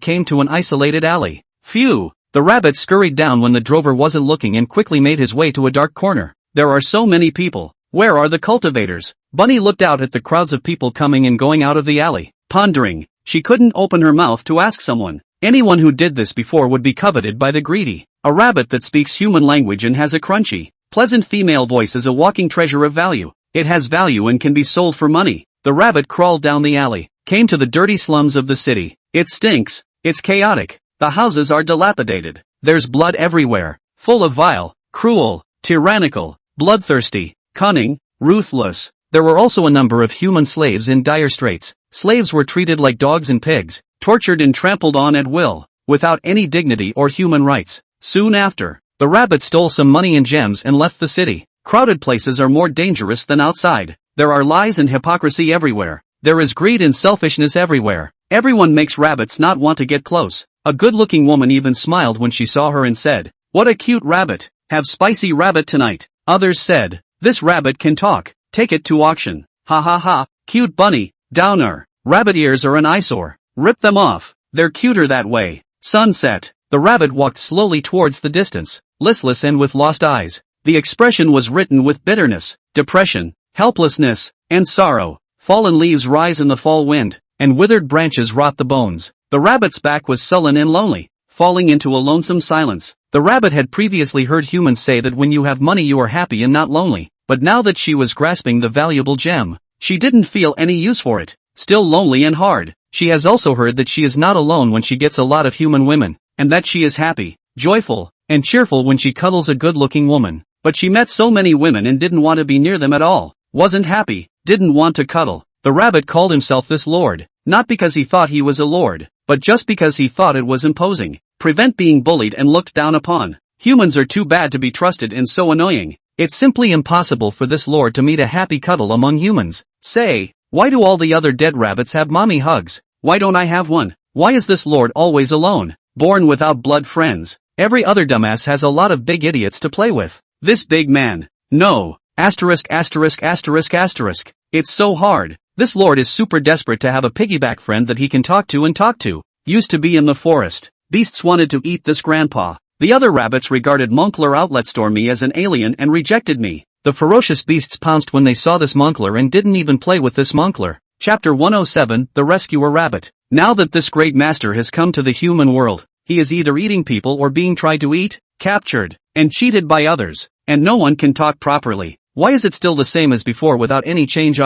came to an isolated alley. Phew! The rabbit scurried down when the drover wasn't looking and quickly made his way to a dark corner. There are so many people. Where are the cultivators? Bunny looked out at the crowds of people coming and going out of the alley, pondering. She couldn't open her mouth to ask someone. Anyone who did this before would be coveted by the greedy. A rabbit that speaks human language and has a crunchy, pleasant female voice is a walking treasure of value. It has value and can be sold for money. The rabbit crawled down the alley, came to the dirty slums of the city. It stinks. It's chaotic. The houses are dilapidated. There's blood everywhere. Full of vile, cruel, tyrannical, bloodthirsty, cunning, ruthless. There were also a number of human slaves in dire straits. Slaves were treated like dogs and pigs, tortured and trampled on at will, without any dignity or human rights. Soon after, the rabbit stole some money and gems and left the city. Crowded places are more dangerous than outside. There are lies and hypocrisy everywhere. There is greed and selfishness everywhere. Everyone makes rabbits not want to get close. A good-looking woman even smiled when she saw her and said, "What a cute rabbit. Have spicy rabbit tonight." Others said, "This rabbit can talk. Take it to auction." Ha ha ha. Cute bunny. Downer. Rabbit ears are an eyesore. Rip them off. They're cuter that way. Sunset. The rabbit walked slowly towards the distance, listless and with lost eyes. The expression was written with bitterness, depression, helplessness, and sorrow. Fallen leaves rise in the fall wind, and withered branches rot the bones. The rabbit's back was sullen and lonely, falling into a lonesome silence. The rabbit had previously heard humans say that when you have money you are happy and not lonely, but now that she was grasping the valuable gem, she didn't feel any use for it. Still lonely and hard. She has also heard that she is not alone when she gets a lot of human women, and that she is happy, joyful, and cheerful when she cuddles a good-looking woman. But she met so many women and didn't want to be near them at all. Wasn't happy, didn't want to cuddle. The rabbit called himself this lord, not because he thought he was a lord, but just because he thought it was imposing. Prevent being bullied and looked down upon. Humans are too bad to be trusted and so annoying. It's simply impossible for this lord to meet a happy cuddle among humans. Say, why do all the other dead rabbits have mommy hugs? Why don't I have one? Why is this lord always alone? Born without blood friends. Every other dumbass has a lot of big idiots to play with. This big man. No. Asterisk asterisk asterisk asterisk. It's so hard. This lord is super desperate to have a piggyback friend that he can talk to. Used to be in the forest. Beasts wanted to eat this grandpa. The other rabbits regarded Moncler Outlet Store me as an alien and rejected me. The ferocious beasts pounced when they saw this Moncler and didn't even play with this Moncler. Chapter 107, The Rescuer Rabbit. Now that this great master has come to the human world, he is either eating people or being tried to eat, captured, and cheated by others, and no one can talk properly. Why is it still the same as before without any change?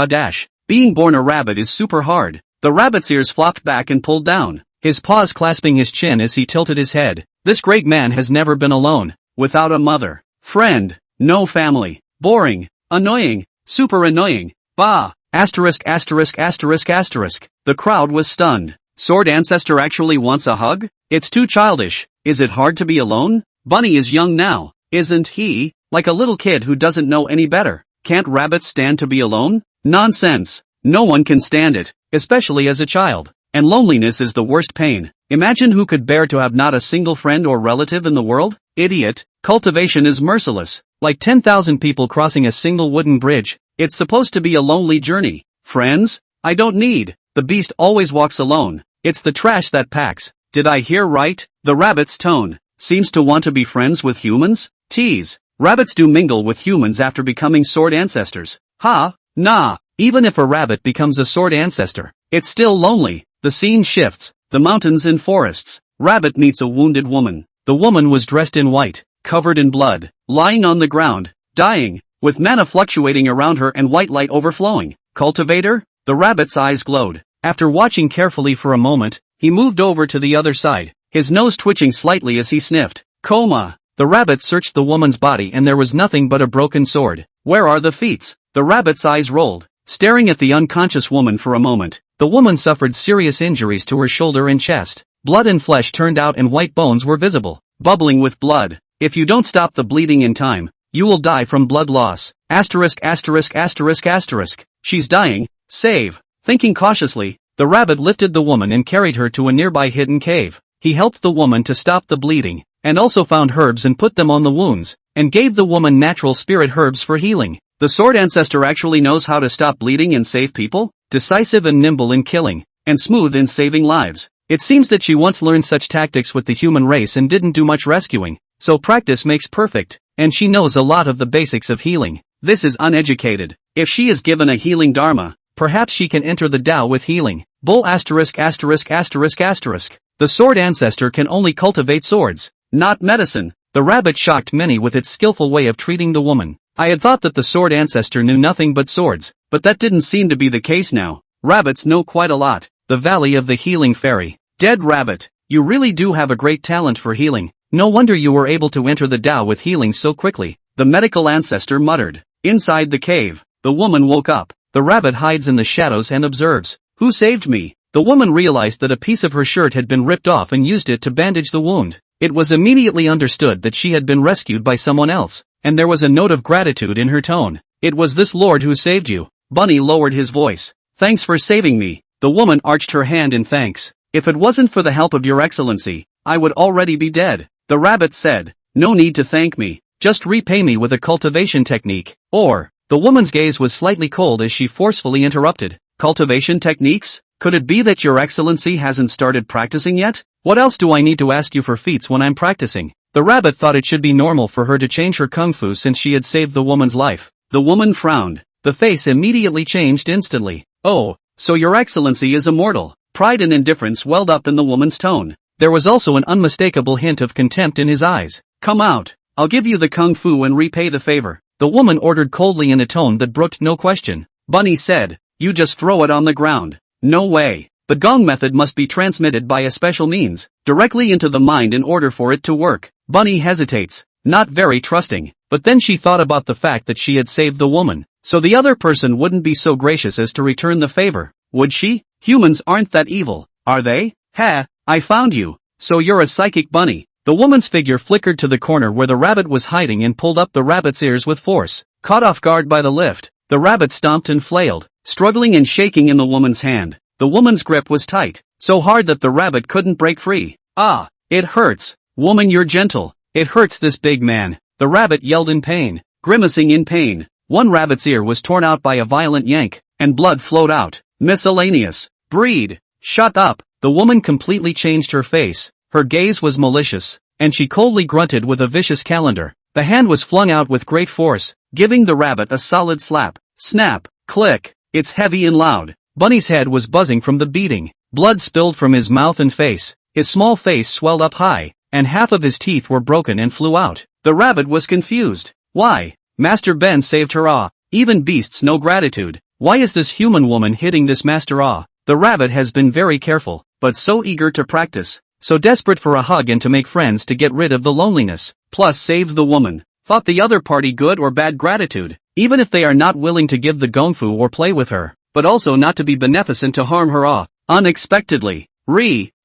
Being born a rabbit is super hard. The rabbit's ears flopped back and pulled down, his paws clasping his chin as he tilted his head. This great man has never been alone, without a mother, friend, no family. Boring, annoying, super annoying. Bah! Asterisk asterisk asterisk asterisk. The crowd was stunned. Sword Ancestor actually wants a hug? It's too childish. Is it hard to be alone? Bunny is young now, isn't he? Like a little kid who doesn't know any better. Can't rabbits stand to be alone? Nonsense. No one can stand it, especially as a child. And loneliness is the worst pain. Imagine who could bear to have not a single friend or relative in the world? Idiot. Cultivation is merciless. Like 10,000 people crossing a single wooden bridge. It's supposed to be a lonely journey. Friends? I don't need. The beast always walks alone. It's the trash that packs. Did I hear right? The rabbit's tone seems to want to be friends with humans? Tease. Rabbits do mingle with humans after becoming sword ancestors. Ha? Nah. Even if a rabbit becomes a sword ancestor, it's still lonely. The scene shifts. The mountains and forests. Rabbit meets a wounded woman. The woman was dressed in white, covered in blood, lying on the ground, dying, with mana fluctuating around her and white light overflowing. Cultivator? The rabbit's eyes glowed. After watching carefully for a moment, he moved over to the other side, his nose twitching slightly as he sniffed. Coma. The rabbit searched the woman's body and there was nothing but a broken sword. Where are the feats? The rabbit's eyes rolled. staring at the unconscious woman for a moment. The woman suffered serious injuries to her shoulder and chest. Blood and flesh turned out and white bones were visible, bubbling with blood. If you don't stop the bleeding in time, you will die from blood loss. Asterisk asterisk asterisk asterisk. She's dying. Save. Thinking cautiously, the rabbit lifted the woman and carried her to a nearby hidden cave. He helped the woman to stop the bleeding, and also found herbs and put them on the wounds, and gave the woman natural spirit herbs for healing. The Sword Ancestor actually knows how to stop bleeding and save people, decisive and nimble in killing, and smooth in saving lives. It seems that she once learned such tactics with the human race and didn't do much rescuing, so practice makes perfect, and she knows a lot of the basics of healing. This is uneducated. If she is given a healing dharma, perhaps she can enter the Tao with healing. Bull asterisk asterisk asterisk asterisk. The Sword Ancestor can only cultivate swords, not medicine. The rabbit shocked many with its skillful way of treating the woman. I had thought that the Sword Ancestor knew nothing but swords, but that didn't seem to be the case now. Rabbits know quite a lot. The Valley of the Healing Fairy. Dead rabbit, you really do have a great talent for healing. No wonder you were able to enter the Tao with healing so quickly, the medical ancestor muttered. Inside the cave, the woman woke up. The rabbit hides in the shadows and observes. Who saved me? The woman realized that a piece of her shirt had been ripped off and used it to bandage the wound. It was immediately understood that she had been rescued by someone else, and there was a note of gratitude in her tone. It was this lord who saved you. Bunny lowered his voice. Thanks for saving me. The woman arched her hand in thanks. If it wasn't for the help of your excellency, I would already be dead. The rabbit said, no need to thank me, just repay me with a cultivation technique, or... The woman's gaze was slightly cold as she forcefully interrupted. Cultivation techniques? Could it be that your excellency hasn't started practicing yet? What else do I need to ask you for feats when I'm practicing? The rabbit thought it should be normal for her to change her kung fu since she had saved the woman's life. The woman frowned. The face immediately changed instantly. Oh, so your excellency is immortal. Pride and indifference welled up in the woman's tone. There was also an unmistakable hint of contempt in his eyes. Come out. I'll give you the kung fu and repay the favor. The woman ordered coldly in a tone that brooked no question. Bunny said, you just throw it on the ground. No way. The gong method must be transmitted by a special means, directly into the mind in order for it to work. Bunny hesitates, not very trusting, but then she thought about the fact that she had saved the woman, so the other person wouldn't be so gracious as to return the favor, would she? Humans aren't that evil, are they? Ha, I found you. So you're a psychic bunny. The woman's figure flickered to the corner where the rabbit was hiding and pulled up the rabbit's ears with force. Caught off guard by the lift, the rabbit stomped and flailed, struggling and shaking in the woman's hand. The woman's grip was tight, so hard that the rabbit couldn't break free. Ah, it hurts. Woman, you're gentle. It hurts this big man. The rabbit yelled in pain, grimacing in pain. One rabbit's ear was torn out by a violent yank, and blood flowed out. Miscellaneous. Breed. Shut up. The woman completely changed her face. Her gaze was malicious, and she coldly grunted with a vicious calendar. The hand was flung out with great force, giving the rabbit a solid slap. Snap, click, it's heavy and loud. Bunny's head was buzzing from the beating. Blood spilled from his mouth and face. His small face swelled up high, and half of his teeth were broken and flew out. The rabbit was confused. Why? Master Ben saved her. Ah, even beasts know gratitude. Why is this human woman hitting this master? Ah, the rabbit has been very careful, but so eager to practice. So desperate for a hug and to make friends to get rid of the loneliness, plus save the woman. Thought the other party good or bad gratitude, even if they are not willing to give the gongfu or play with her, but also not to be beneficent to harm her. Ah, unexpectedly.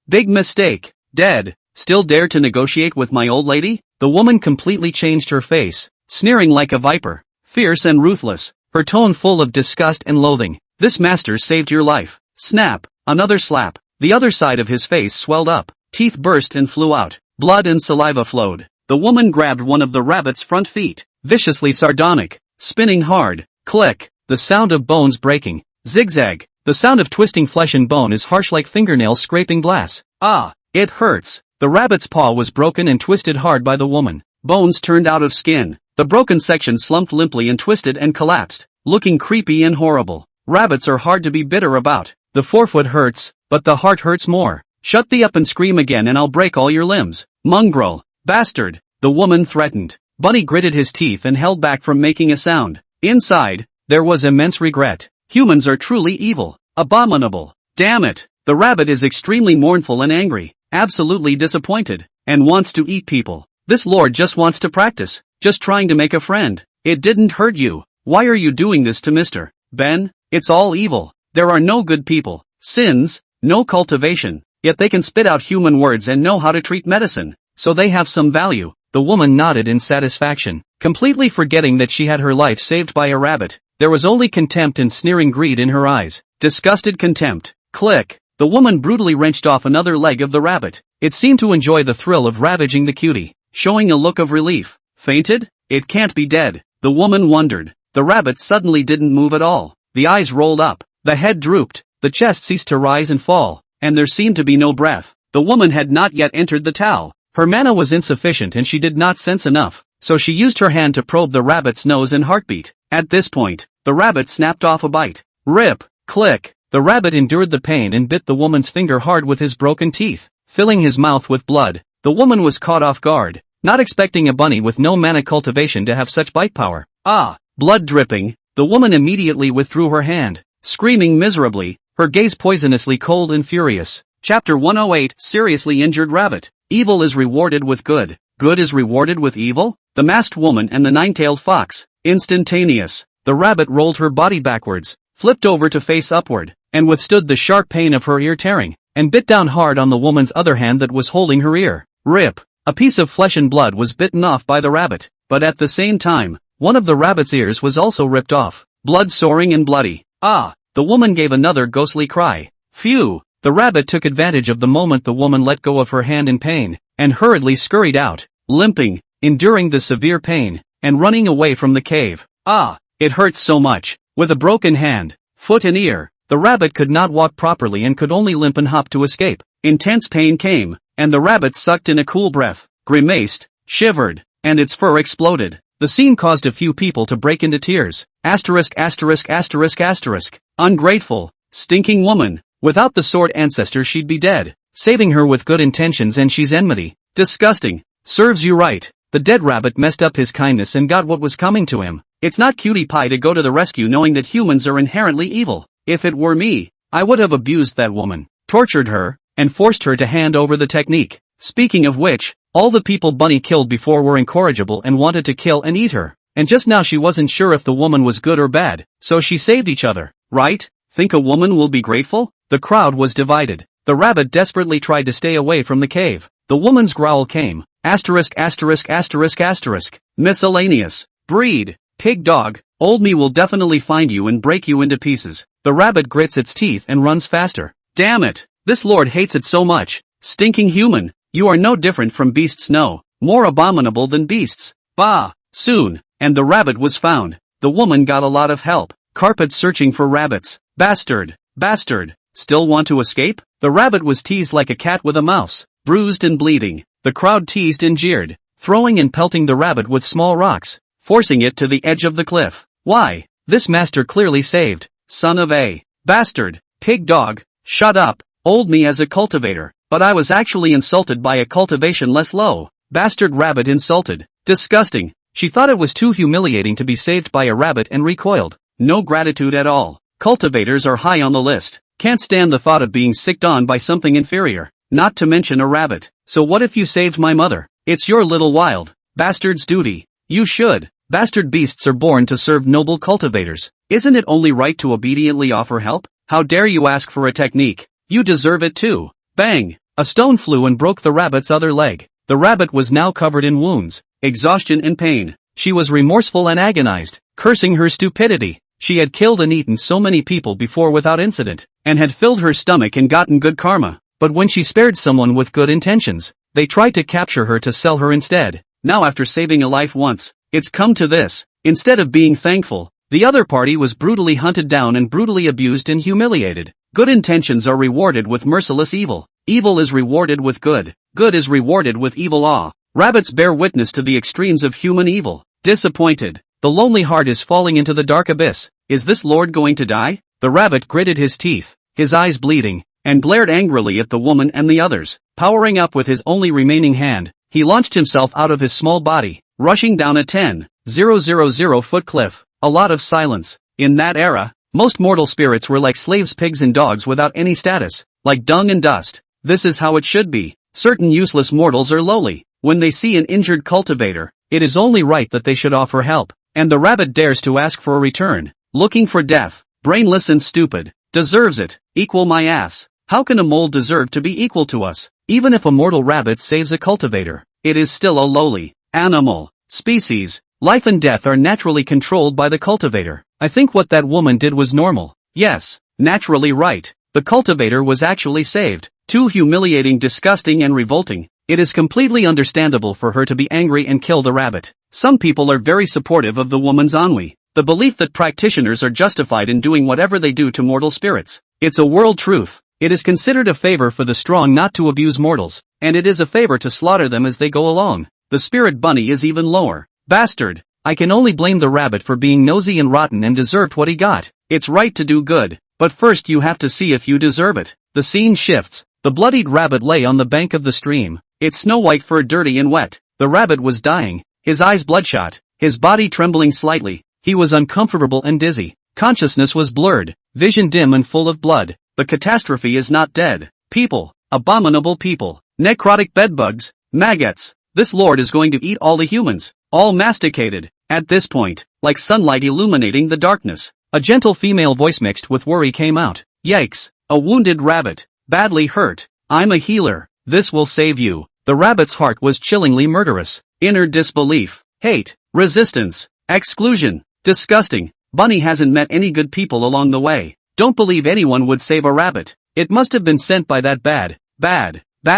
Big mistake. Dead. Still dare to negotiate with my old lady? The woman completely changed her face, sneering like a viper, fierce and ruthless, her tone full of disgust and loathing. This master saved your life. Snap. Another slap. The other side of his face swelled up. Teeth burst and flew out. Blood and saliva flowed. The woman grabbed one of the rabbit's front feet, viciously sardonic, spinning hard. Click. The sound of bones breaking. Zigzag. The sound of twisting flesh and bone is harsh like fingernails scraping glass. Ah, it hurts. The rabbit's paw was broken and twisted hard by the woman. Bones turned out of skin. The broken section slumped limply and twisted and collapsed, looking creepy and horrible. Rabbits are hard to be bitter about. The forefoot hurts, but the heart hurts more. Shut thee up and scream again and I'll break all your limbs. Mongrel. Bastard. The woman threatened. Bunny gritted his teeth and held back from making a sound. Inside, there was immense regret. Humans are truly evil. Abominable. Damn it. The rabbit is extremely mournful and angry, absolutely disappointed, and wants to eat people. This lord just wants to practice, just trying to make a friend. It didn't hurt you. Why are you doing this to Mr. Ben? It's all evil. There are no good people, sins, no cultivation, yet they can spit out human words and know how to treat medicine, so they have some value. The woman nodded in satisfaction, completely forgetting that she had her life saved by a rabbit. There was only contempt and sneering greed in her eyes. Disgusted contempt. Click. The woman brutally wrenched off another leg of the rabbit. It seemed to enjoy the thrill of ravaging the cutie, showing a look of relief. Fainted? It can't be dead. The woman wondered. The rabbit suddenly didn't move at all. The eyes rolled up. The head drooped. The chest ceased to rise and fall. And there seemed to be no breath. The woman had not yet entered the Tao. Her mana was insufficient and she did not sense enough, so she used her hand to probe the rabbit's nose and heartbeat. At this point, the rabbit snapped off a bite. Rip. Click. The rabbit endured the pain and bit the woman's finger hard with his broken teeth, filling his mouth with blood. The woman was caught off guard, not expecting a bunny with no mana cultivation to have such bite power. Ah! Blood dripping. The woman immediately withdrew her hand, screaming miserably, her gaze poisonously cold and furious. Chapter 108. Seriously Injured Rabbit. Evil is rewarded with good. Good is rewarded with evil? The Masked Woman and the Nine-Tailed Fox. Instantaneous. The rabbit rolled her body backwards, flipped over to face upward, and withstood the sharp pain of her ear tearing, and bit down hard on the woman's other hand that was holding her ear. Rip. A piece of flesh and blood was bitten off by the rabbit, but at the same time, one of the rabbit's ears was also ripped off, blood soaring and bloody. Ah! The woman gave another ghostly cry. Phew! The rabbit took advantage of the moment the woman let go of her hand in pain, and hurriedly scurried out, limping, enduring the severe pain, and running away from the cave. Ah! It hurts so much. With a broken hand, foot and ear, the rabbit could not walk properly and could only limp and hop to escape. Intense pain came, and the rabbit sucked in a cool breath, grimaced, shivered, and its fur exploded. The scene caused a few people to break into tears. Asterisk asterisk asterisk asterisk. Ungrateful, stinking woman. Without the Sword Ancestor she'd be dead. Saving her with good intentions and she's enmity. Disgusting. Serves you right. The dead rabbit messed up his kindness and got what was coming to him. It's not cutie pie to go to the rescue knowing that humans are inherently evil. If it were me, I would have abused that woman, tortured her, and forced her to hand over the technique. Speaking of which, all the people Bunny killed before were incorrigible and wanted to kill and eat her. And just now she wasn't sure if the woman was good or bad, so she saved each other, right? Think a woman will be grateful? The crowd was divided. The rabbit desperately tried to stay away from the cave. The woman's growl came. Asterisk asterisk asterisk asterisk. Miscellaneous. Breed. Pig dog. Old me will definitely find you and break you into pieces. The rabbit grits its teeth and runs faster. Damn it. This lord hates it so much. Stinking human. You are no different from beasts, no. More abominable than beasts. Bah. Soon. And the rabbit was found. The woman got a lot of help. Carpet searching for rabbits. Bastard. Bastard. Still want to escape? The rabbit was teased like a cat with a mouse, bruised and bleeding. The crowd teased and jeered, throwing and pelting the rabbit with small rocks, forcing it to the edge of the cliff. Why? This master clearly saved. Son of a bastard. Pig dog. Shut up. Old me as a cultivator, but I was actually insulted by a cultivation less low. Bastard rabbit insulted. Disgusting. She thought it was too humiliating to be saved by a rabbit and recoiled. No gratitude at all. Cultivators are high on the list. Can't stand the thought of being sicked on by something inferior, not to mention a rabbit. So what if you saved my mother? It's your little wild bastard's duty. You should. Bastard beasts are born to serve noble cultivators. Isn't it only right to obediently offer help? How dare you ask for a technique? You deserve it too. Bang! A stone flew and broke the rabbit's other leg. The rabbit was now covered in wounds, exhaustion and pain. She was remorseful and agonized, cursing her stupidity. She had killed and eaten so many people before without incident, and had filled her stomach and gotten good karma. But when she spared someone with good intentions, they tried to capture her to sell her instead. Now after saving a life once, it's come to this. Instead of being thankful, the other party was brutally hunted down and brutally abused and humiliated. Good intentions are rewarded with merciless evil. Evil is rewarded with good. Good is rewarded with evil. Ah, rabbits bear witness to the extremes of human evil. Disappointed. The lonely heart is falling into the dark abyss. Is this lord going to die? The rabbit gritted his teeth, his eyes bleeding, and glared angrily at the woman and the others. Powering up with his only remaining hand, he launched himself out of his small body, rushing down a 10,000 foot cliff. A lot of silence. In that era, most mortal spirits were like slaves, pigs and dogs without any status, like dung and dust. This is how it should be. Certain useless mortals are lowly. When they see an injured cultivator, it is only right that they should offer help. And the rabbit dares to ask for a return, looking for death. Brainless and stupid. Deserves it. Equal my ass. How can a mole deserve to be equal to us? Even if a mortal rabbit saves a cultivator, it is still a lowly animal species. Life and death are naturally controlled by the cultivator. I think what that woman did was normal. Yes, naturally right. The cultivator was actually saved. Too humiliating, disgusting and revolting. It is completely understandable for her to be angry and kill the rabbit. Some people are very supportive of the woman's ennui. The belief that practitioners are justified in doing whatever they do to mortal spirits. It's a world truth. It is considered a favor for the strong not to abuse mortals, and it is a favor to slaughter them as they go along. The spirit bunny is even lower. Bastard. I can only blame the rabbit for being nosy and rotten and deserved what he got. It's right to do good, but first you have to see if you deserve it. The scene shifts. The bloodied rabbit lay on the bank of the stream. Its Snow White fur dirty and wet. The rabbit was dying, his eyes bloodshot, his body trembling slightly. He was uncomfortable and dizzy. Consciousness was blurred, vision dim and full of blood. The catastrophe is not dead. People. Abominable people. Necrotic bedbugs. Maggots. This lord is going to eat all the humans. All masticated. At this point, like sunlight illuminating the darkness. A gentle female voice mixed with worry came out. Yikes. A wounded rabbit. Badly hurt. I'm a healer. This will save you. The rabbit's heart was chillingly murderous. Inner disbelief. Hate. Resistance. Exclusion. Disgusting. Bunny hasn't met any good people along the way. Don't believe anyone would save a rabbit. It must have been sent by that bad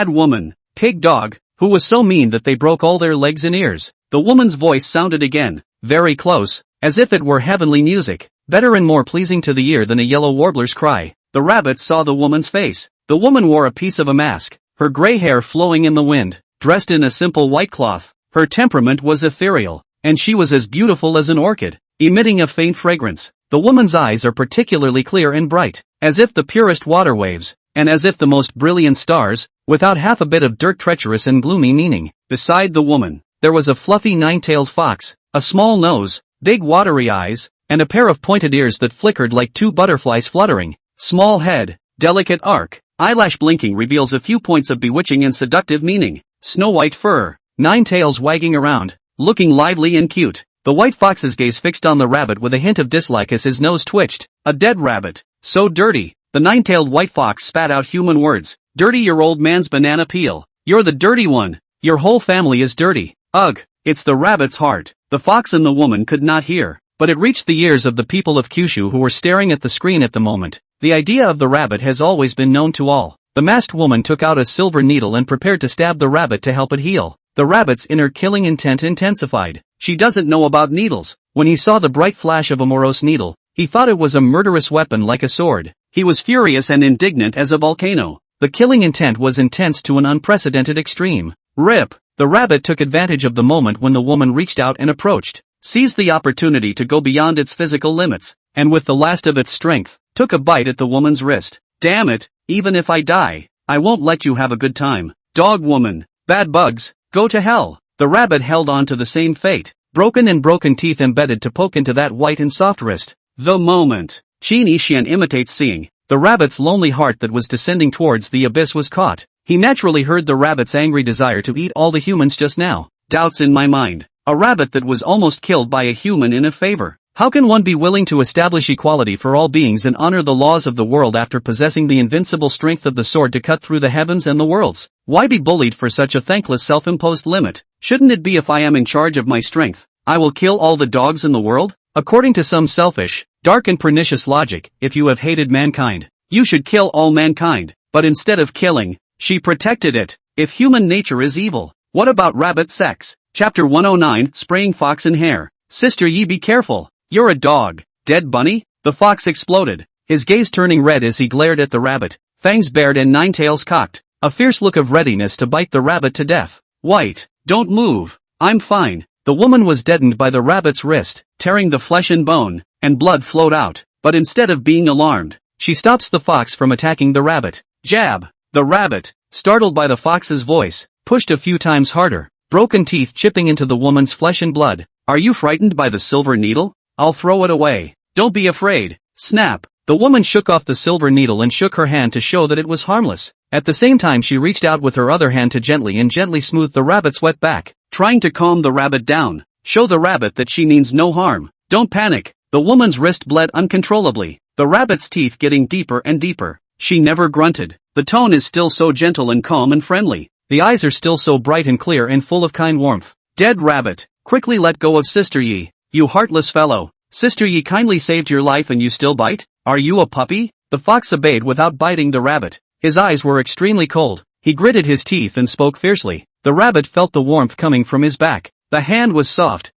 woman. Pig dog, who was so mean that they broke all their legs and ears. The woman's voice sounded again. Very close, as if it were heavenly music. Better and more pleasing to the ear than a yellow warbler's cry. The rabbit saw the woman's face. The woman wore a piece of a mask, her gray hair flowing in the wind, dressed in a simple white cloth. Her temperament was ethereal, and she was as beautiful as an orchid, emitting a faint fragrance. The woman's eyes are particularly clear and bright, as if the purest water waves, and as if the most brilliant stars, without half a bit of dirt treacherous and gloomy meaning. Beside the woman, there was a fluffy nine-tailed fox, a small nose, big watery eyes, and a pair of pointed ears that flickered like two butterflies fluttering. Small head, delicate arc, eyelash blinking reveals a few points of bewitching and seductive meaning. Snow white fur, 9 tails wagging around, looking lively and cute. The white fox's gaze fixed on the rabbit with a hint of dislike as his nose twitched. A dead rabbit, so dirty. The 9-tailed white fox spat out human words. Dirty your old man's banana peel. You're the dirty one. Your whole family is dirty. Ugh, it's the rabbit's heart. The fox and the woman could not hear, but it reached the ears of the people of Kyushu who were staring at the screen at the moment. The idea of the rabbit has always been known to all. The masked woman took out a silver needle and prepared to stab the rabbit to help it heal. The rabbit's inner killing intent intensified. She doesn't know about needles. When he saw the bright flash of a morose needle, he thought it was a murderous weapon like a sword. He was furious and indignant as a volcano. The killing intent was intense to an unprecedented extreme. Rip! The rabbit took advantage of the moment when the woman reached out and approached, seized the opportunity to go beyond its physical limits, and with the last of its strength, took a bite at the woman's wrist. Damn it, even if I die, I won't let you have a good time. Dog woman, bad bugs, go to hell. The rabbit held on to the same fate, broken teeth embedded to poke into that white and soft wrist. The moment Qin Yixian imitates seeing, the rabbit's lonely heart that was descending towards the abyss was caught. He naturally heard the rabbit's angry desire to eat all the humans just now. Doubts in my mind. A rabbit that was almost killed by a human in a favor. How can one be willing to establish equality for all beings and honor the laws of the world after possessing the invincible strength of the sword to cut through the heavens and the worlds? Why be bullied for such a thankless self-imposed limit? Shouldn't it be if I am in charge of my strength, I will kill all the dogs in the world? According to some selfish, dark and pernicious logic, if you have hated mankind, you should kill all mankind. But instead of killing, she protected it. If human nature is evil, what about rabbit sex? Chapter 109, Spraying Fox in Hair. Sister ye be careful. You're a dog. Dead bunny? The fox exploded, his gaze turning red as he glared at the rabbit, fangs bared and 9 tails cocked, a fierce look of readiness to bite the rabbit to death. White, don't move. I'm fine. The woman was deadened by the rabbit's wrist, tearing the flesh and bone, and blood flowed out. But instead of being alarmed, she stops the fox from attacking the rabbit. Jab. The rabbit, startled by the fox's voice, pushed a few times harder, broken teeth chipping into the woman's flesh and blood. Are you frightened by the silver needle? I'll throw it away. Don't be afraid. Snap. The woman shook off the silver needle and shook her hand to show that it was harmless. At the same time she reached out with her other hand to gently smooth the rabbit's wet back, trying to calm the rabbit down. Show the rabbit that she means no harm. Don't panic. The woman's wrist bled uncontrollably. the rabbit's teeth getting deeper and deeper. She never grunted. The tone is still so gentle and calm and friendly. The eyes are still so bright and clear and full of kind warmth. Dead rabbit, quickly let go of Sister Yi. You heartless fellow. Sister Yi kindly saved your life and you still bite? Are you a puppy? The fox obeyed without biting the rabbit. His eyes were extremely cold. He gritted his teeth and spoke fiercely. The rabbit felt the warmth coming from his back. The hand was soft,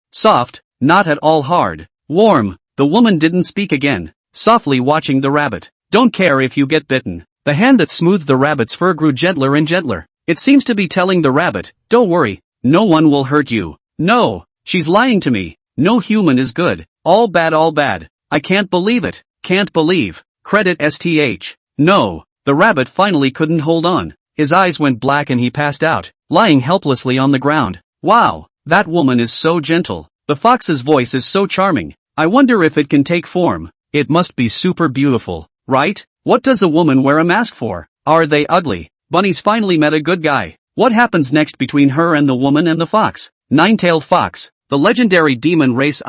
not at all hard. Warm. The woman didn't speak again, softly watching the rabbit. Don't care if you get bitten. The hand that smoothed the rabbit's fur grew gentler and gentler. It seems to be telling the rabbit, don't worry, no one will hurt you. No, she's lying to me. No human is good. All bad, all bad. I can't believe it. Can't believe. Credit STH. No. The rabbit finally couldn't hold on. His eyes went black and he passed out, lying helplessly on the ground. Wow, that woman is so gentle. The fox's voice is so charming. I wonder if it can take form. It must be super beautiful, right? What does a woman wear a mask for? Are they ugly? Bunny's finally met a good guy. What happens next between her and the woman and the fox? Nine-tailed fox, the legendary demon race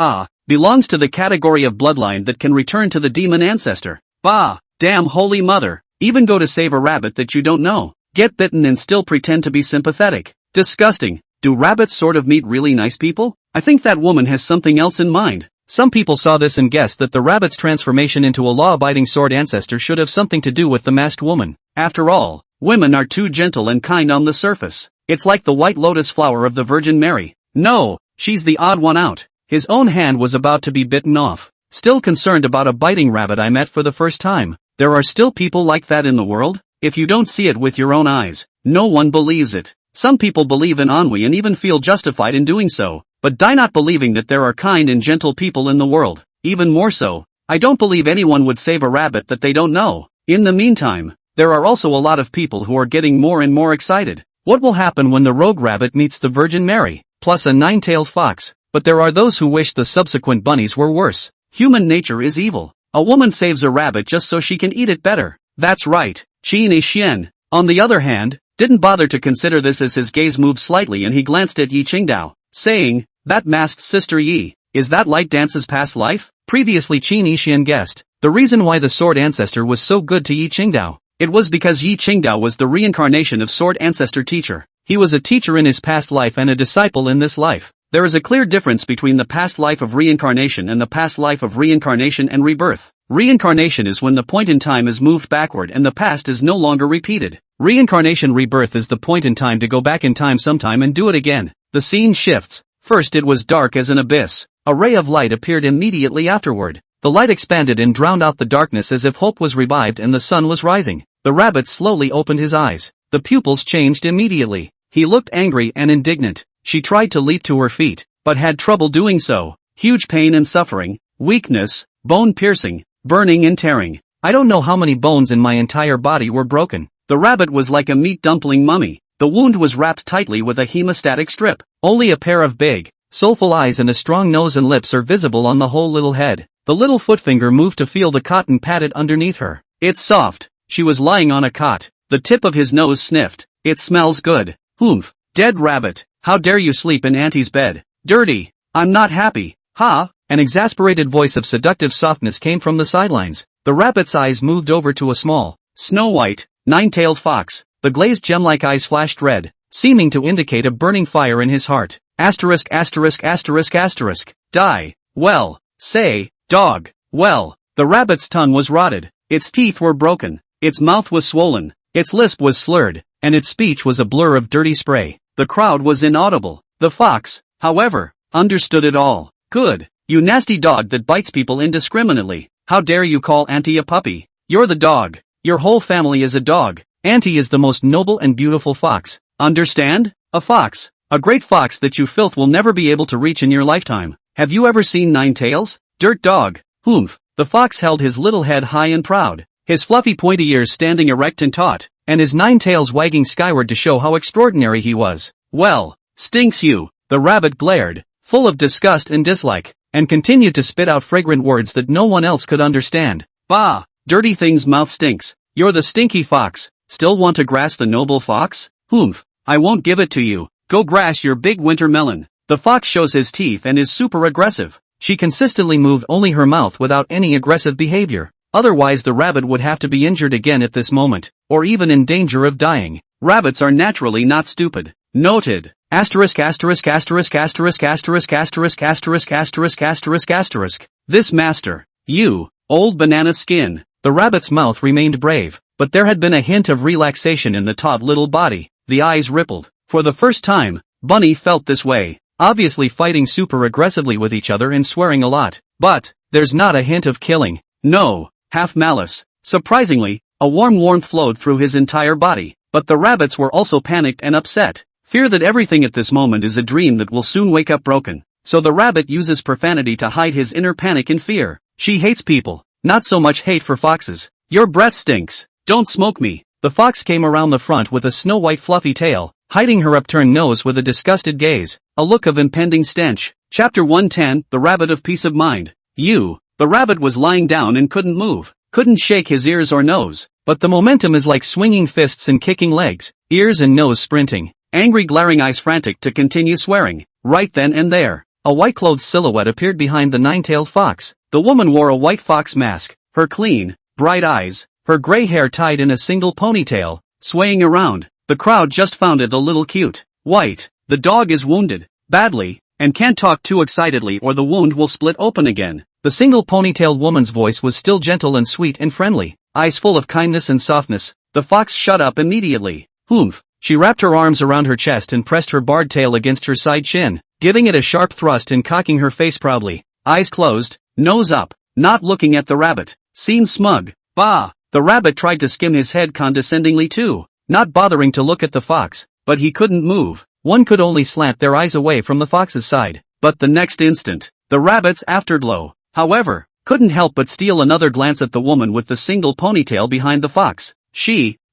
belongs to the category of bloodline that can return to the demon ancestor. Bah, damn holy mother, even go to save a rabbit that you don't know. Get bitten and still pretend to be sympathetic. Disgusting. Do rabbits sort of meet really nice people? I think that woman has something else in mind. Some people saw this and guessed that the rabbit's transformation into a law-abiding sword ancestor should have something to do with the masked woman. After all, women are too gentle and kind on the surface. It's like the white lotus flower of the Virgin Mary. No, she's the odd one out. His own hand was about to be bitten off. Still concerned about a biting rabbit I met for the first time. There are still people like that in the world? If you don't see it with your own eyes, no one believes it. Some people believe in ennui and even feel justified in doing so, but die not believing that there are kind and gentle people in the world. Even more so, I don't believe anyone would save a rabbit that they don't know. In the meantime, there are also a lot of people who are getting more and more excited. What will happen when the rogue rabbit meets the Virgin Mary, plus a nine-tailed fox? But there are those who wish the subsequent bunnies were worse. Human nature is evil. A woman saves a rabbit just so she can eat it better. That's right, Qin Yi Xian. On the other hand, didn't bother to consider this as his gaze moved slightly and he glanced at Yi Qingdao, saying, that masked Sister Yi, is that Light Dance's past life? Previously Qin Yi Xian guessed the reason why the Sword Ancestor was so good to Yi Qingdao. It was because Yi Qingdao was the reincarnation of Sword Ancestor teacher. He was a teacher in his past life and a disciple in this life. There is a clear difference between the past life of reincarnation and the past life of reincarnation and rebirth. Reincarnation is when the point in time is moved backward and the past is no longer repeated. Reincarnation rebirth is the point in time to go back in time sometime and do it again. The scene shifts. First it was dark as an abyss. A ray of light appeared immediately afterward. The light expanded and drowned out the darkness as if hope was revived and the sun was rising. The rabbit slowly opened his eyes. The pupils changed immediately. He looked angry and indignant. She tried to leap to her feet, but had trouble doing so. Huge pain and suffering, weakness, bone piercing, burning and tearing. I don't know how many bones in my entire body were broken. The rabbit was like a meat dumpling mummy. The wound was wrapped tightly with a hemostatic strip. Only a pair of big, soulful eyes and a strong nose and lips are visible on the whole little head. The little footfinger moved to feel the cotton padded underneath her. It's soft. She was lying on a cot. The tip of his nose sniffed. It smells good. Humph. Dead rabbit. How dare you sleep in Auntie's bed? Dirty. I'm not happy. Ha! An exasperated voice of seductive softness came from the sidelines. The rabbit's eyes moved over to a small, snow-white, nine-tailed fox. The glazed gem-like eyes flashed red, seeming to indicate a burning fire in his heart. Asterisk asterisk asterisk asterisk. Die. Well. Say. Dog. Well. The rabbit's tongue was rotted. Its teeth were broken. Its mouth was swollen. Its lisp was slurred, and its speech was a blur of dirty spray. The crowd was inaudible. The fox, however, understood it all. Good. You nasty dog that bites people indiscriminately. How dare you call Auntie a puppy? You're the dog. Your whole family is a dog. Auntie is the most noble and beautiful fox. Understand? A fox. A great fox that you filth will never be able to reach in your lifetime. Have you ever seen Nine Tails? Dirt dog. Humph. The fox held his little head high and proud, his fluffy pointy ears standing erect and taut, and his 9 tails wagging skyward to show how extraordinary he was. Well, stinks you. The rabbit glared, full of disgust and dislike, and continued to spit out fragrant words that no one else could understand. Bah! Dirty thing's mouth stinks. You're the stinky fox. Still want to grass the noble fox? Humph. I won't give it to you. Go grass your big winter melon. The fox shows his teeth and is super aggressive. She consistently moved only her mouth without any aggressive behavior. otherwise the rabbit would have to be injured again at this moment, or even in danger of dying. Rabbits are naturally not stupid. Noted. Asterisk asterisk asterisk asterisk asterisk asterisk asterisk asterisk asterisk asterisk. This master. You, old banana skin. The rabbit's mouth remained brave, but there had been a hint of relaxation in the taut little body. The eyes rippled. For the first time, Bunny felt this way. Obviously fighting super aggressively with each other and swearing a lot. But, there's not a hint of killing. No, half malice. Surprisingly, a warm warmth flowed through his entire body. But the rabbits were also panicked and upset. Fear that everything at this moment is a dream that will soon wake up broken. So the rabbit uses profanity to hide his inner panic and fear. She hates people. Not so much hate for foxes. Your breath stinks. Don't smoke me. The fox came around the front with a snow-white fluffy tail, hiding her upturned nose with a disgusted gaze, a look of impending stench. Chapter 110, The Rabbit of Peace of Mind. You. The rabbit was lying down and couldn't move. Couldn't shake his ears or nose. But the momentum is like swinging fists and kicking legs, ears and nose sprinting. Angry glaring eyes frantic to continue swearing. Right then and there, a white-clothed silhouette appeared behind the nine-tailed fox. The woman wore a white fox mask, her clean, bright eyes, her gray hair tied in a single ponytail, swaying around. The crowd just found it a little cute. White, the dog is wounded, badly, and can't talk too excitedly or the wound will split open again. The single ponytailed woman's voice was still gentle and sweet and friendly, eyes full of kindness and softness. The fox shut up immediately. Humph. She wrapped her arms around her chest and pressed her barred tail against her side chin, giving it a sharp thrust and cocking her face proudly. Eyes closed, nose up, not looking at the rabbit. Seemed smug. Bah! The rabbit tried to skim his head condescendingly too, not bothering to look at the fox, but he couldn't move. One could only slant their eyes away from the fox's side. But the next instant, the rabbit's afterglow, however, couldn't help but steal another glance at the woman with the single ponytail behind the fox.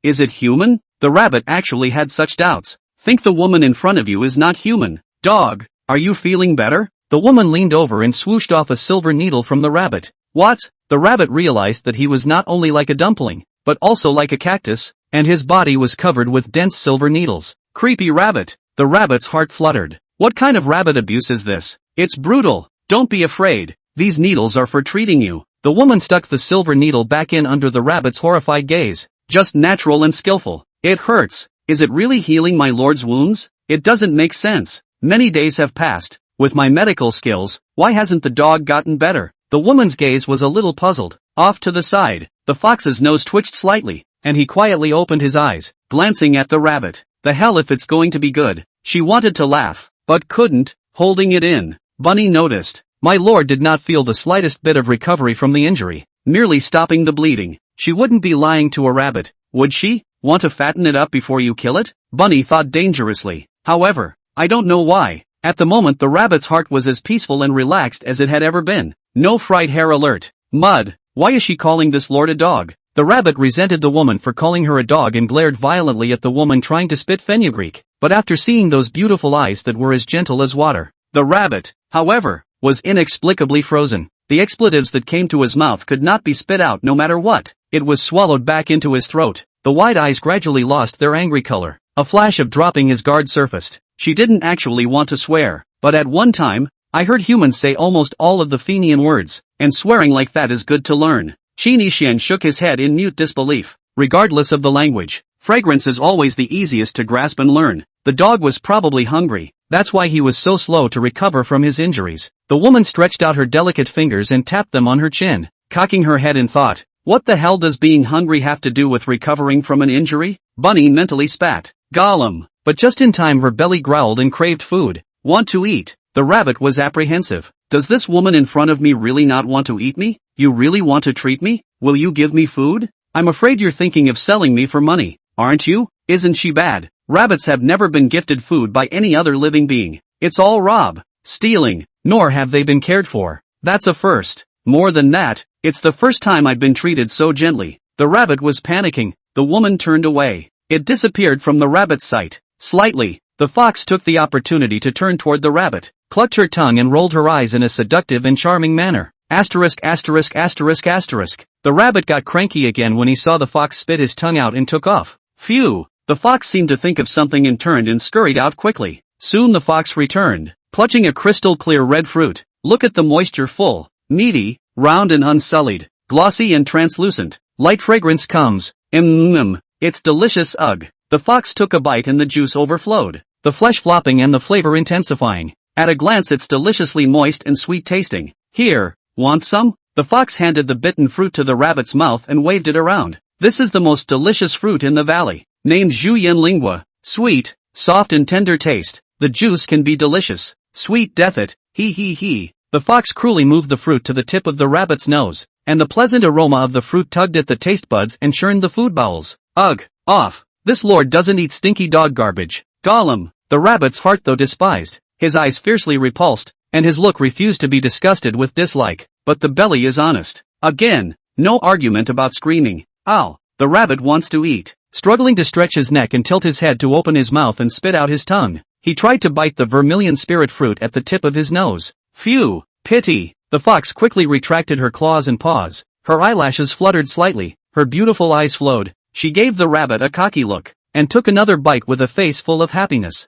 Is it human? The rabbit actually had such doubts. Think the woman in front of you is not human. Dog, are you feeling better? The woman leaned over and swooshed off a silver needle from the rabbit. What? The rabbit realized that he was not only like a dumpling, but also like a cactus, and his body was covered with dense silver needles. Creepy rabbit. The rabbit's heart fluttered. What kind of rabbit abuse is this? It's brutal. Don't be afraid. These needles are for treating you. The woman stuck the silver needle back in under the rabbit's horrified gaze. Just natural and skillful. It hurts. Is it really healing my lord's wounds? It doesn't make sense. Many days have passed. With my medical skills, why hasn't the dog gotten better? The woman's gaze was a little puzzled. Off to the side, the fox's nose twitched slightly, and he quietly opened his eyes, glancing at the rabbit. The hell if it's going to be good. She wanted to laugh, but couldn't, holding it in. Bunny noticed. My lord did not feel the slightest bit of recovery from the injury. Merely stopping the bleeding. She wouldn't be lying to a rabbit, would she? Want to fatten it up before you kill it? Bunny thought dangerously. However, I don't know why. At the moment the rabbit's heart was as peaceful and relaxed as it had ever been. No fried hair alert. Mud. Why is she calling this lord a dog? The rabbit resented the woman for calling her a dog and glared violently at the woman trying to spit fenugreek. But after seeing those beautiful eyes that were as gentle as water, the rabbit, however, was inexplicably frozen. The expletives that came to his mouth could not be spit out no matter what. It was swallowed back into his throat. The wide eyes gradually lost their angry color. A flash of dropping his guard surfaced. She didn't actually want to swear, but at one time, I heard humans say almost all of the Fenian words, and swearing like that is good to learn. Qian shook his head in mute disbelief. Regardless of the language, fragrance is always the easiest to grasp and learn. The dog was probably hungry. That's why he was so slow to recover from his injuries. The woman stretched out her delicate fingers and tapped them on her chin, cocking her head in thought. What the hell does being hungry have to do with recovering from an injury? Bunny mentally spat. Gollum. But just in time her belly growled and craved food. Want to eat? The rabbit was apprehensive. Does this woman in front of me really not want to eat me? You really want to treat me? Will you give me food? I'm afraid you're thinking of selling me for money, aren't you? Isn't she bad? Rabbits have never been gifted food by any other living being. It's all rob, stealing, nor have they been cared for. That's a first. More than that, it's the first time I've been treated so gently. The rabbit was panicking. The woman turned away. It disappeared from the rabbit's sight. Slightly, the fox took the opportunity to turn toward the rabbit, clucked her tongue and rolled her eyes in a seductive and charming manner. Asterisk asterisk asterisk asterisk. The rabbit got cranky again when he saw the fox spit his tongue out and took off. Phew! The fox seemed to think of something and turned and scurried out quickly. Soon the fox returned, clutching a crystal clear red fruit. Look at the moisture, full, meaty, round and unsullied. glossy and translucent. Light fragrance comes. It's delicious. Ugh. The fox took a bite and the juice overflowed, the flesh flopping and the flavor intensifying. At a glance it's deliciously moist and sweet tasting. Here, want some? The fox handed the bitten fruit to the rabbit's mouth and waved it around. This is the most delicious fruit in the valley, named Juyen Lingua. Sweet, soft and tender taste. The juice can be delicious. Sweet death it, he. The fox cruelly moved the fruit to the tip of the rabbit's nose, and the pleasant aroma of the fruit tugged at the taste buds and churned the food bowels. Ugh, off. This lord doesn't eat stinky dog garbage. Gollum. The rabbit's heart though despised, his eyes fiercely repulsed, and his look refused to be disgusted with dislike. But the belly is honest. Again, no argument about screaming. Ow. The rabbit wants to eat. Struggling to stretch his neck and tilt his head to open his mouth and spit out his tongue, he tried to bite the vermilion spirit fruit at the tip of his nose. Phew, pity. The fox quickly retracted her claws and paws. Her eyelashes fluttered slightly, her beautiful eyes flowed. She gave the rabbit a cocky look, and took another bite with a face full of happiness.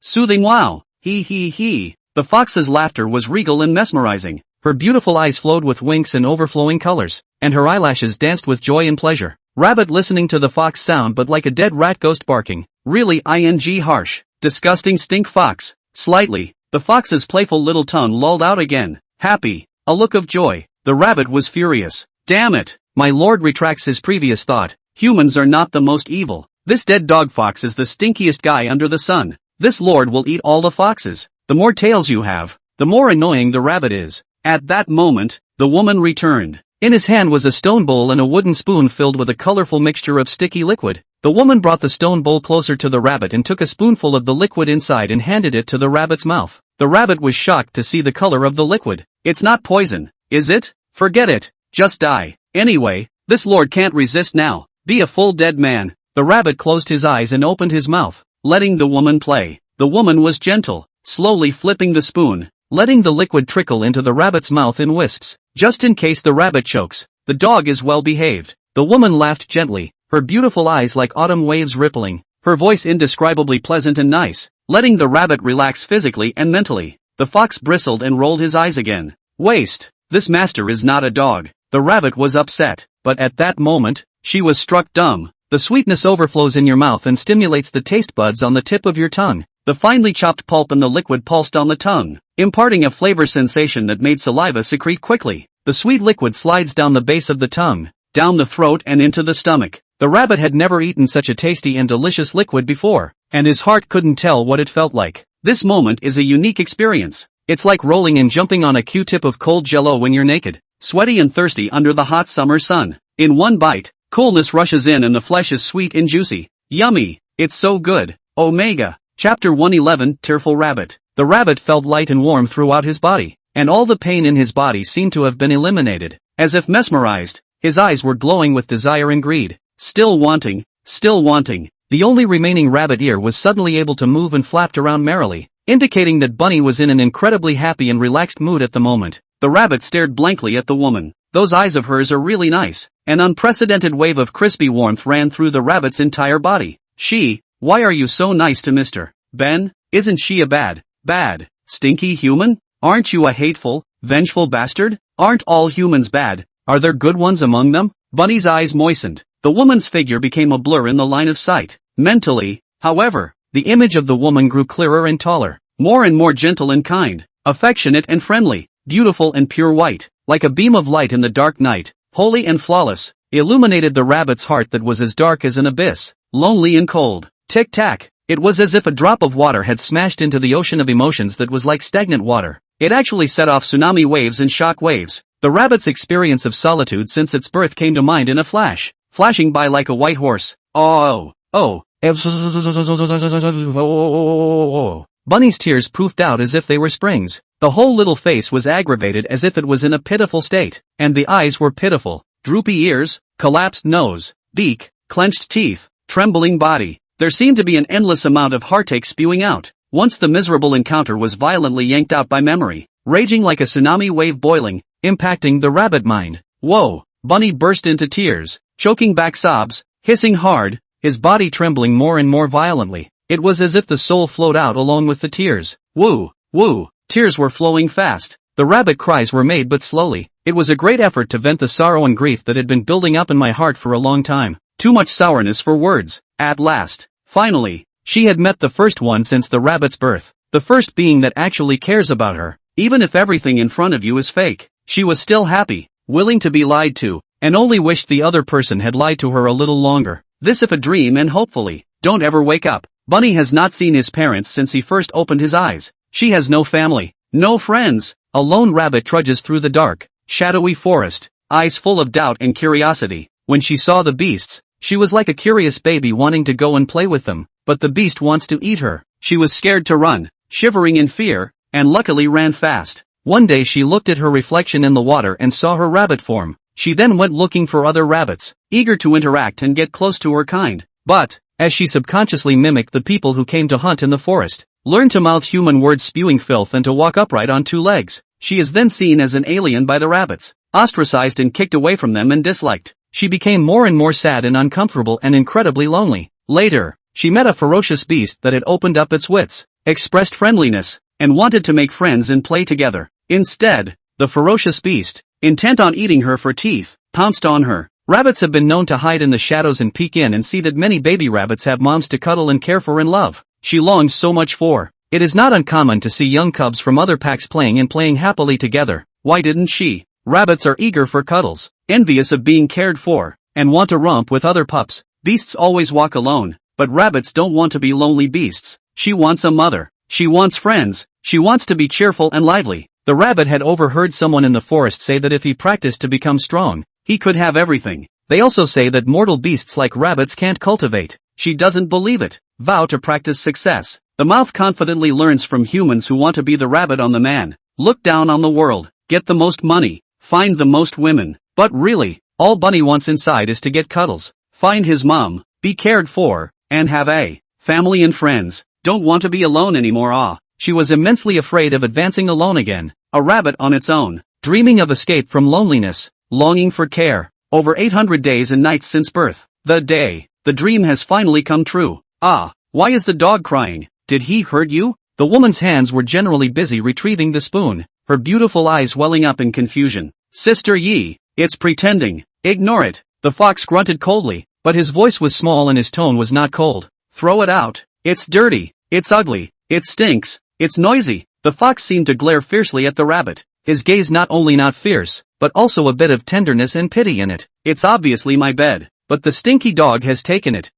Soothing wow. He. The fox's laughter was regal and mesmerizing. Her beautiful eyes flowed with winks and overflowing colors, and her eyelashes danced with joy and pleasure. Rabbit listening to the fox sound but like a dead rat ghost barking. Really harsh. Disgusting stink fox. Slightly, the fox's playful little tongue lolled out again. Happy. A look of joy. The rabbit was furious. Damn it. My lord retracts his previous thought. Humans are not the most evil. This dead dog fox is the stinkiest guy under the sun. This lord will eat all the foxes. The more tails you have, the more annoying the rabbit is. At that moment, the woman returned. In his hand was a stone bowl and a wooden spoon filled with a colorful mixture of sticky liquid. The woman brought the stone bowl closer to the rabbit and took a spoonful of the liquid inside and handed it to the rabbit's mouth. The rabbit was shocked to see the color of the liquid. It's not poison, is it? Forget it. Just die. Anyway, this lord can't resist now. Be a full dead man. The rabbit closed his eyes and opened his mouth, letting the woman play. The woman was gentle, slowly flipping the spoon, letting the liquid trickle into the rabbit's mouth in wisps, just in case the rabbit chokes. The dog is well behaved. The woman laughed gently, her beautiful eyes like autumn waves rippling, her voice indescribably pleasant and nice, letting the rabbit relax physically and mentally. The fox bristled and rolled his eyes again. Waste. This master is not a dog. The rabbit was upset, but at that moment, she was struck dumb. The sweetness overflows in your mouth and stimulates the taste buds on the tip of your tongue. The finely chopped pulp and the liquid pulsed on the tongue, imparting a flavor sensation that made saliva secrete quickly. The sweet liquid slides down the base of the tongue, down the throat and into the stomach. The rabbit had never eaten such a tasty and delicious liquid before, and his heart couldn't tell what it felt like. This moment is a unique experience. It's like rolling and jumping on a Q-tip of cold jello when you're naked, sweaty and thirsty under the hot summer sun. In one bite, coolness rushes in and the flesh is sweet and juicy. Yummy. It's so good. Omega. Chapter 111, Tearful Rabbit. The rabbit felt light and warm throughout his body, and all the pain in his body seemed to have been eliminated. As if mesmerized, his eyes were glowing with desire and greed. Still wanting. The only remaining rabbit ear was suddenly able to move and flapped around merrily, indicating that Bunny was in an incredibly happy and relaxed mood at the moment. The rabbit stared blankly at the woman. Those eyes of hers are really nice. An unprecedented wave of crispy warmth ran through the rabbit's entire body. Why are you so nice to Mr. Ben? Isn't she a bad, stinky human? Aren't you a hateful, vengeful bastard? Aren't all humans bad? Are there good ones among them? Bunny's eyes moistened. The woman's figure became a blur in the line of sight. Mentally, however, the image of the woman grew clearer and taller, more and more gentle and kind, affectionate and friendly, beautiful and pure white, like a beam of light in the dark night, holy and flawless, illuminated the rabbit's heart that was as dark as an abyss, lonely and cold. Tick-tack. It was as if a drop of water had smashed into the ocean of emotions that was like stagnant water. It actually set off tsunami waves and shock waves. The rabbit's experience of solitude since its birth came to mind in a flash, flashing by like a white horse. Oh. Bunny's tears poofed out as if they were springs. The whole little face was aggravated as if it was in a pitiful state, and the eyes were pitiful. Droopy ears, collapsed nose, beak, clenched teeth, trembling body. There seemed to be an endless amount of heartache spewing out. Once the miserable encounter was violently yanked out by memory, raging like a tsunami wave boiling, impacting the rabbit mind. Whoa! Bunny burst into tears, choking back sobs, hissing hard, his body trembling more and more violently. It was as if the soul flowed out along with the tears. Woo! Tears were flowing fast. The rabbit cries were made but slowly. It was a great effort to vent the sorrow and grief that had been building up in my heart for a long time. Too much sourness for words. At last, finally, she had met the first one since the rabbit's birth. The first being that actually cares about her. Even if everything in front of you is fake, she was still happy, willing to be lied to, and only wished the other person had lied to her a little longer. This if a dream, and hopefully, don't ever wake up. Bunny has not seen his parents since he first opened his eyes. She has no family, no friends. A lone rabbit trudges through the dark, shadowy forest, eyes full of doubt and curiosity. When she saw the beasts, she was like a curious baby wanting to go and play with them, but the beast wants to eat her. She was scared to run, shivering in fear, and luckily ran fast. One day she looked at her reflection in the water and saw her rabbit form. She then went looking for other rabbits, eager to interact and get close to her kind. But, as she subconsciously mimicked the people who came to hunt in the forest, learned to mouth human words spewing filth and to walk upright on two legs, she is then seen as an alien by the rabbits, ostracized and kicked away from them and disliked. She became more and more sad and uncomfortable and incredibly lonely. Later, she met a ferocious beast that had opened up its wits, expressed friendliness, and wanted to make friends and play together. Instead, the ferocious beast, intent on eating her for teeth, pounced on her. Rabbits have been known to hide in the shadows and peek in and see that many baby rabbits have moms to cuddle and care for and love. She longed so much for. It is not uncommon to see young cubs from other packs playing happily together. Why didn't she? Rabbits are eager for cuddles, envious of being cared for, and want to romp with other pups. Beasts always walk alone, but rabbits don't want to be lonely beasts. She wants a mother. She wants friends. She wants to be cheerful and lively. The rabbit had overheard someone in the forest say that if he practiced to become strong, he could have everything. They also say that mortal beasts like rabbits can't cultivate. She doesn't believe it. Vow to practice success. The mouth confidently learns from humans who want to be the rabbit on the man. Look down on the world. Get the most money. Find the most women. But really, all Bunny wants inside is to get cuddles. Find his mom. Be cared for. And have a family and friends. Don't want to be alone anymore. She was immensely afraid of advancing alone again. A rabbit on its own. Dreaming of escape from loneliness. Longing for care. Over 800 days and nights since birth. The day. The dream has finally come true. Why is the dog crying? Did he hurt you? The woman's hands were generally busy retrieving the spoon, her beautiful eyes welling up in confusion. Sister Yi, it's pretending. Ignore it. The fox grunted coldly, but his voice was small and his tone was not cold. Throw it out. It's dirty. It's ugly. It stinks. It's noisy. The fox seemed to glare fiercely at the rabbit. His gaze not only not fierce, but also a bit of tenderness and pity in it. It's obviously my bed, but the stinky dog has taken it.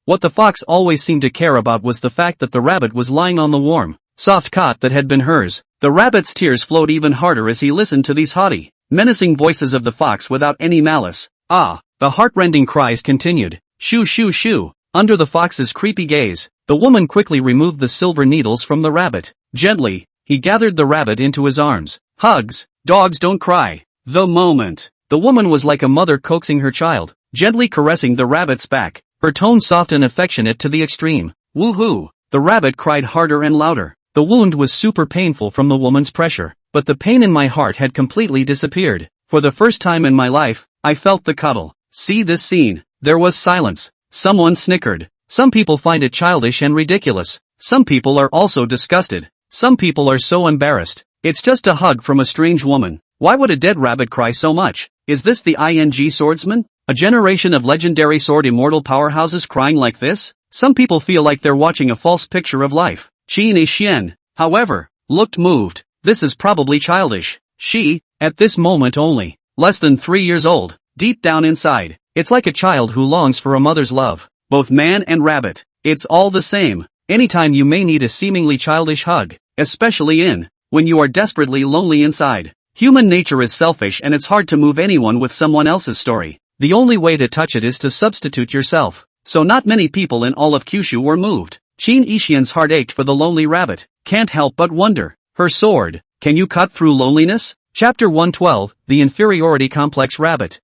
What the fox always seemed to care about was the fact that the rabbit was lying on the warm, soft cot that had been hers. The rabbit's tears flowed even harder as he listened to these haughty, menacing voices of the fox without any malice. The heartrending cries continued. Shoo shoo shoo. Under the fox's creepy gaze, the woman quickly removed the silver needles from the rabbit. Gently, he gathered the rabbit into his arms. Hugs. Dogs don't cry. The moment. The woman was like a mother coaxing her child, gently caressing the rabbit's back, her tone soft and affectionate to the extreme. Woohoo! The rabbit cried harder and louder. The wound was super painful from the woman's pressure, but the pain in my heart had completely disappeared. For the first time in my life, I felt the cuddle. See this scene. There was silence. Someone snickered. Some people find it childish and ridiculous. Some people are also disgusted. Some people are so embarrassed. It's just a hug from a strange woman. Why would a dead rabbit cry so much? Is this the ING swordsman? A generation of legendary sword immortal powerhouses crying like this? Some people feel like they're watching a false picture of life. Qin Xian, however, looked moved. This is probably childish. She, at this moment only, less than 3 years old, deep down inside, it's like a child who longs for a mother's love. Both man and rabbit, it's all the same. Anytime you may need a seemingly childish hug, especially when you are desperately lonely inside. Human nature is selfish and it's hard to move anyone with someone else's story. The only way to touch it is to substitute yourself. So not many people in all of Kyushu were moved. Qin Ishian's heart ached for the lonely rabbit. Can't help but wonder. Her sword, can you cut through loneliness? Chapter 112, The Inferiority Complex Rabbit.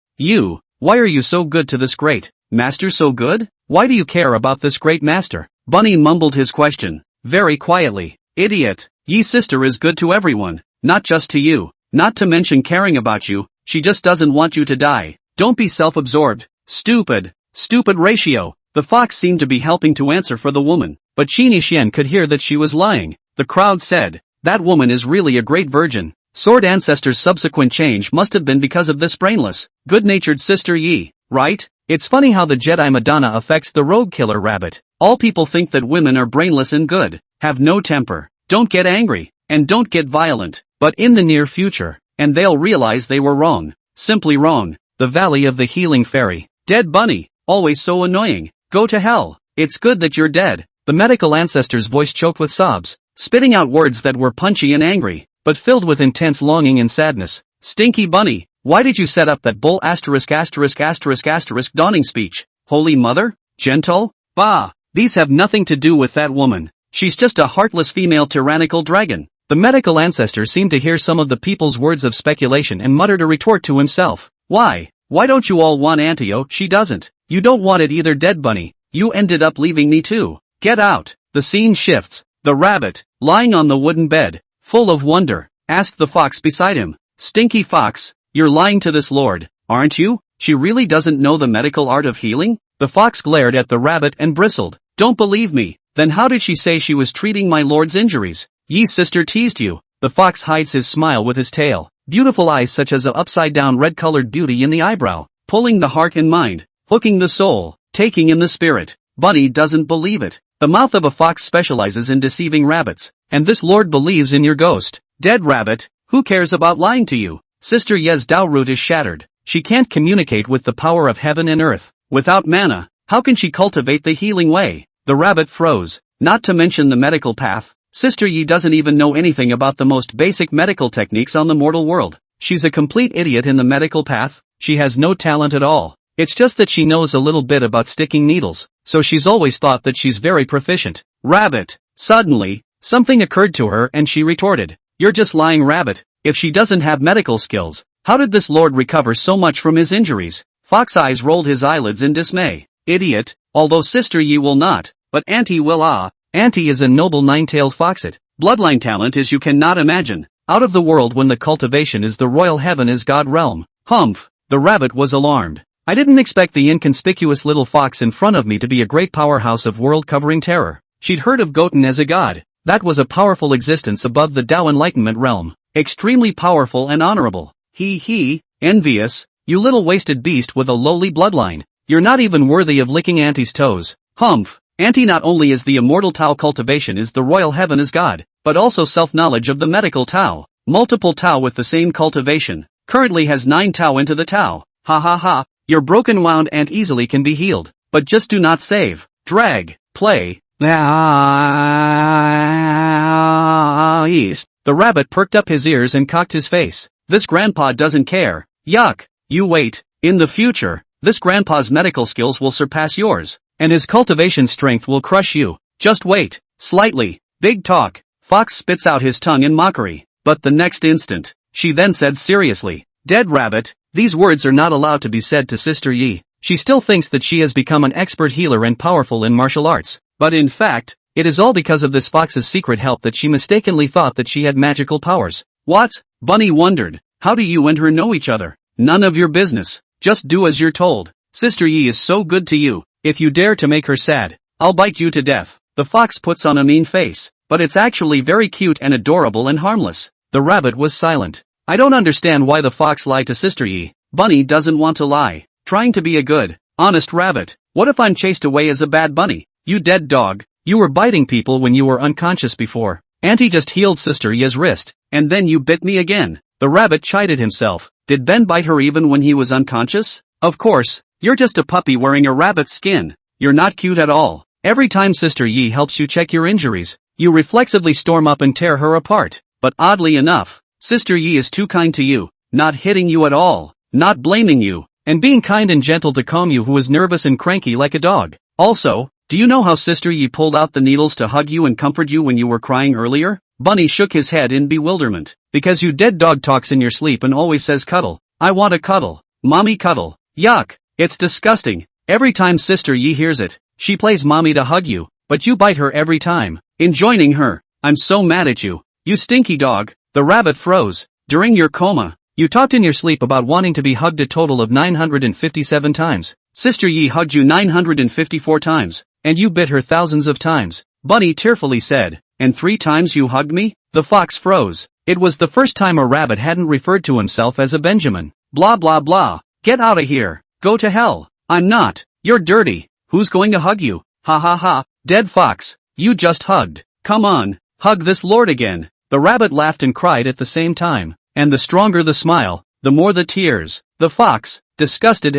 Why are you so good to this great master? So good? Why do you care about this great master? Bunny mumbled his question, very quietly. Idiot. Yi's sister is good to everyone, not just to you. Not to mention caring about you, she just doesn't want you to die. Don't be self-absorbed. Stupid ratio. The fox seemed to be helping to answer for the woman, but Qin Ishian could hear that she was lying. The crowd said, that woman is really a great virgin. Sword Ancestor's subsequent change must have been because of this brainless, good-natured Sister Yi, right? It's funny how the Jedi Madonna affects the rogue killer rabbit. All people think that women are brainless and good, have no temper, don't get angry, and don't get violent. But in the near future, and they'll realize they were wrong. Simply wrong. The Valley of the Healing Fairy. Dead bunny, always so annoying. Go to hell. It's good that you're dead. The medical ancestor's voice choked with sobs, spitting out words that were punchy and angry, but filled with intense longing and sadness. Stinky bunny, why did you set up that bull ***** dawning speech? Holy Mother? Gentle? Bah! These have nothing to do with that woman. She's just a heartless female tyrannical dragon. The medical ancestor seemed to hear some of the people's words of speculation and muttered a retort to himself. Why don't you all want Auntie? Oh, she doesn't. You don't want it either, dead bunny. You ended up leaving me too. Get out. The scene shifts. The rabbit, lying on the wooden bed, full of wonder, asked the fox beside him. Stinky fox, you're lying to this lord, aren't you? She really doesn't know the medical art of healing? The fox glared at the rabbit and bristled. Don't believe me. Then how did she say she was treating my lord's injuries? Ye's sister teased you. The fox hides his smile with his tail. Beautiful eyes such as a upside-down red-colored beauty in the eyebrow, pulling the heart and mind, hooking the soul, taking in the spirit. Bunny doesn't believe it. The mouth of a fox specializes in deceiving rabbits, and this lord believes in your ghost. Dead rabbit, who cares about lying to you? Sister Ye's Tao root is shattered. She can't communicate with the power of heaven and earth. Without mana, how can she cultivate the healing way? The rabbit froze. Not to mention the medical path. Sister Yi doesn't even know anything about the most basic medical techniques on the mortal world. She's a complete idiot in the medical path. She has no talent at all. It's just that she knows a little bit about sticking needles, so she's always thought that she's very proficient. Rabbit. Suddenly, something occurred to her and she retorted. You're just lying, rabbit. If she doesn't have medical skills, how did this lord recover so much from his injuries? Fox Eyes rolled his eyelids in dismay. Idiot. Although Sister Yi will not, but Auntie will. Auntie is a noble nine-tailed foxet. Bloodline talent is you cannot imagine. Out of the world when the cultivation is the royal heaven is God realm. Humph. The rabbit was alarmed. I didn't expect the inconspicuous little fox in front of me to be a great powerhouse of world-covering terror. She'd heard of Goten as a god. That was a powerful existence above the Tao Enlightenment realm. Extremely powerful and honorable. Envious. You little wasted beast with a lowly bloodline. You're not even worthy of licking Auntie's toes. Humph. Auntie not only is the immortal Tao cultivation is the royal heaven as God, but also self-knowledge of the medical Tao. Multiple Tao with the same cultivation. Currently has 9 Tao into the Tao. Ha ha ha. Your broken wound and easily can be healed, but just do not save, drag, play. The rabbit perked up his ears and cocked his face. This grandpa doesn't care. Yuck. You wait. In the future, this grandpa's medical skills will surpass yours, and his cultivation strength will crush you. Just wait. Slightly. Big talk. Fox spits out his tongue in mockery, but the next instant, she then said seriously, Dead rabbit, these words are not allowed to be said to Sister Yi. She still thinks that she has become an expert healer and powerful in martial arts, but in fact, it is all because of this fox's secret help that she mistakenly thought that she had magical powers. What? Bunny wondered. How do you and her know each other? None of your business. Just do as you're told. Sister Yi is so good to you. If you dare to make her sad, I'll bite you to death. The fox puts on a mean face, but it's actually very cute and adorable and harmless. The rabbit was silent. I don't understand why the fox lied to Sister Yi. Bunny doesn't want to lie. Trying to be a good, honest rabbit. What if I'm chased away as a bad bunny? You dead dog. You were biting people when you were unconscious before. Auntie just healed Sister Yi's wrist, and then you bit me again. The rabbit chided himself. Did Ben bite her even when he was unconscious? Of course. You're just a puppy wearing a rabbit's skin. You're not cute at all. Every time Sister Yi helps you check your injuries, you reflexively storm up and tear her apart. But oddly enough, Sister Yi is too kind to you, not hitting you at all, not blaming you, and being kind and gentle to calm you who is nervous and cranky like a dog. Also, do you know how Sister Yi pulled out the needles to hug you and comfort you when you were crying earlier? Bunny shook his head in bewilderment. Because you dead dog talks in your sleep and always says cuddle. I want a cuddle. Mommy cuddle. Yuck. It's disgusting. Every time Sister Yi hears it, she plays mommy to hug you, but you bite her every time. Enjoining her. I'm so mad at you. You stinky dog. The rabbit froze. During your coma, you talked in your sleep about wanting to be hugged a total of 957 times. Sister Yi hugged you 954 times, and you bit her thousands of times. Bunny tearfully said, and 3 times you hugged me? The fox froze. It was the first time a rabbit hadn't referred to himself as a Benjamin. Blah blah blah. Get out of here. Go to hell. I'm not. You're dirty. Who's going to hug you? Ha ha ha. Dead fox. You just hugged. Come on. Hug this lord again. The rabbit laughed and cried at the same time. And the stronger the smile, the more the tears. The fox, disgusted,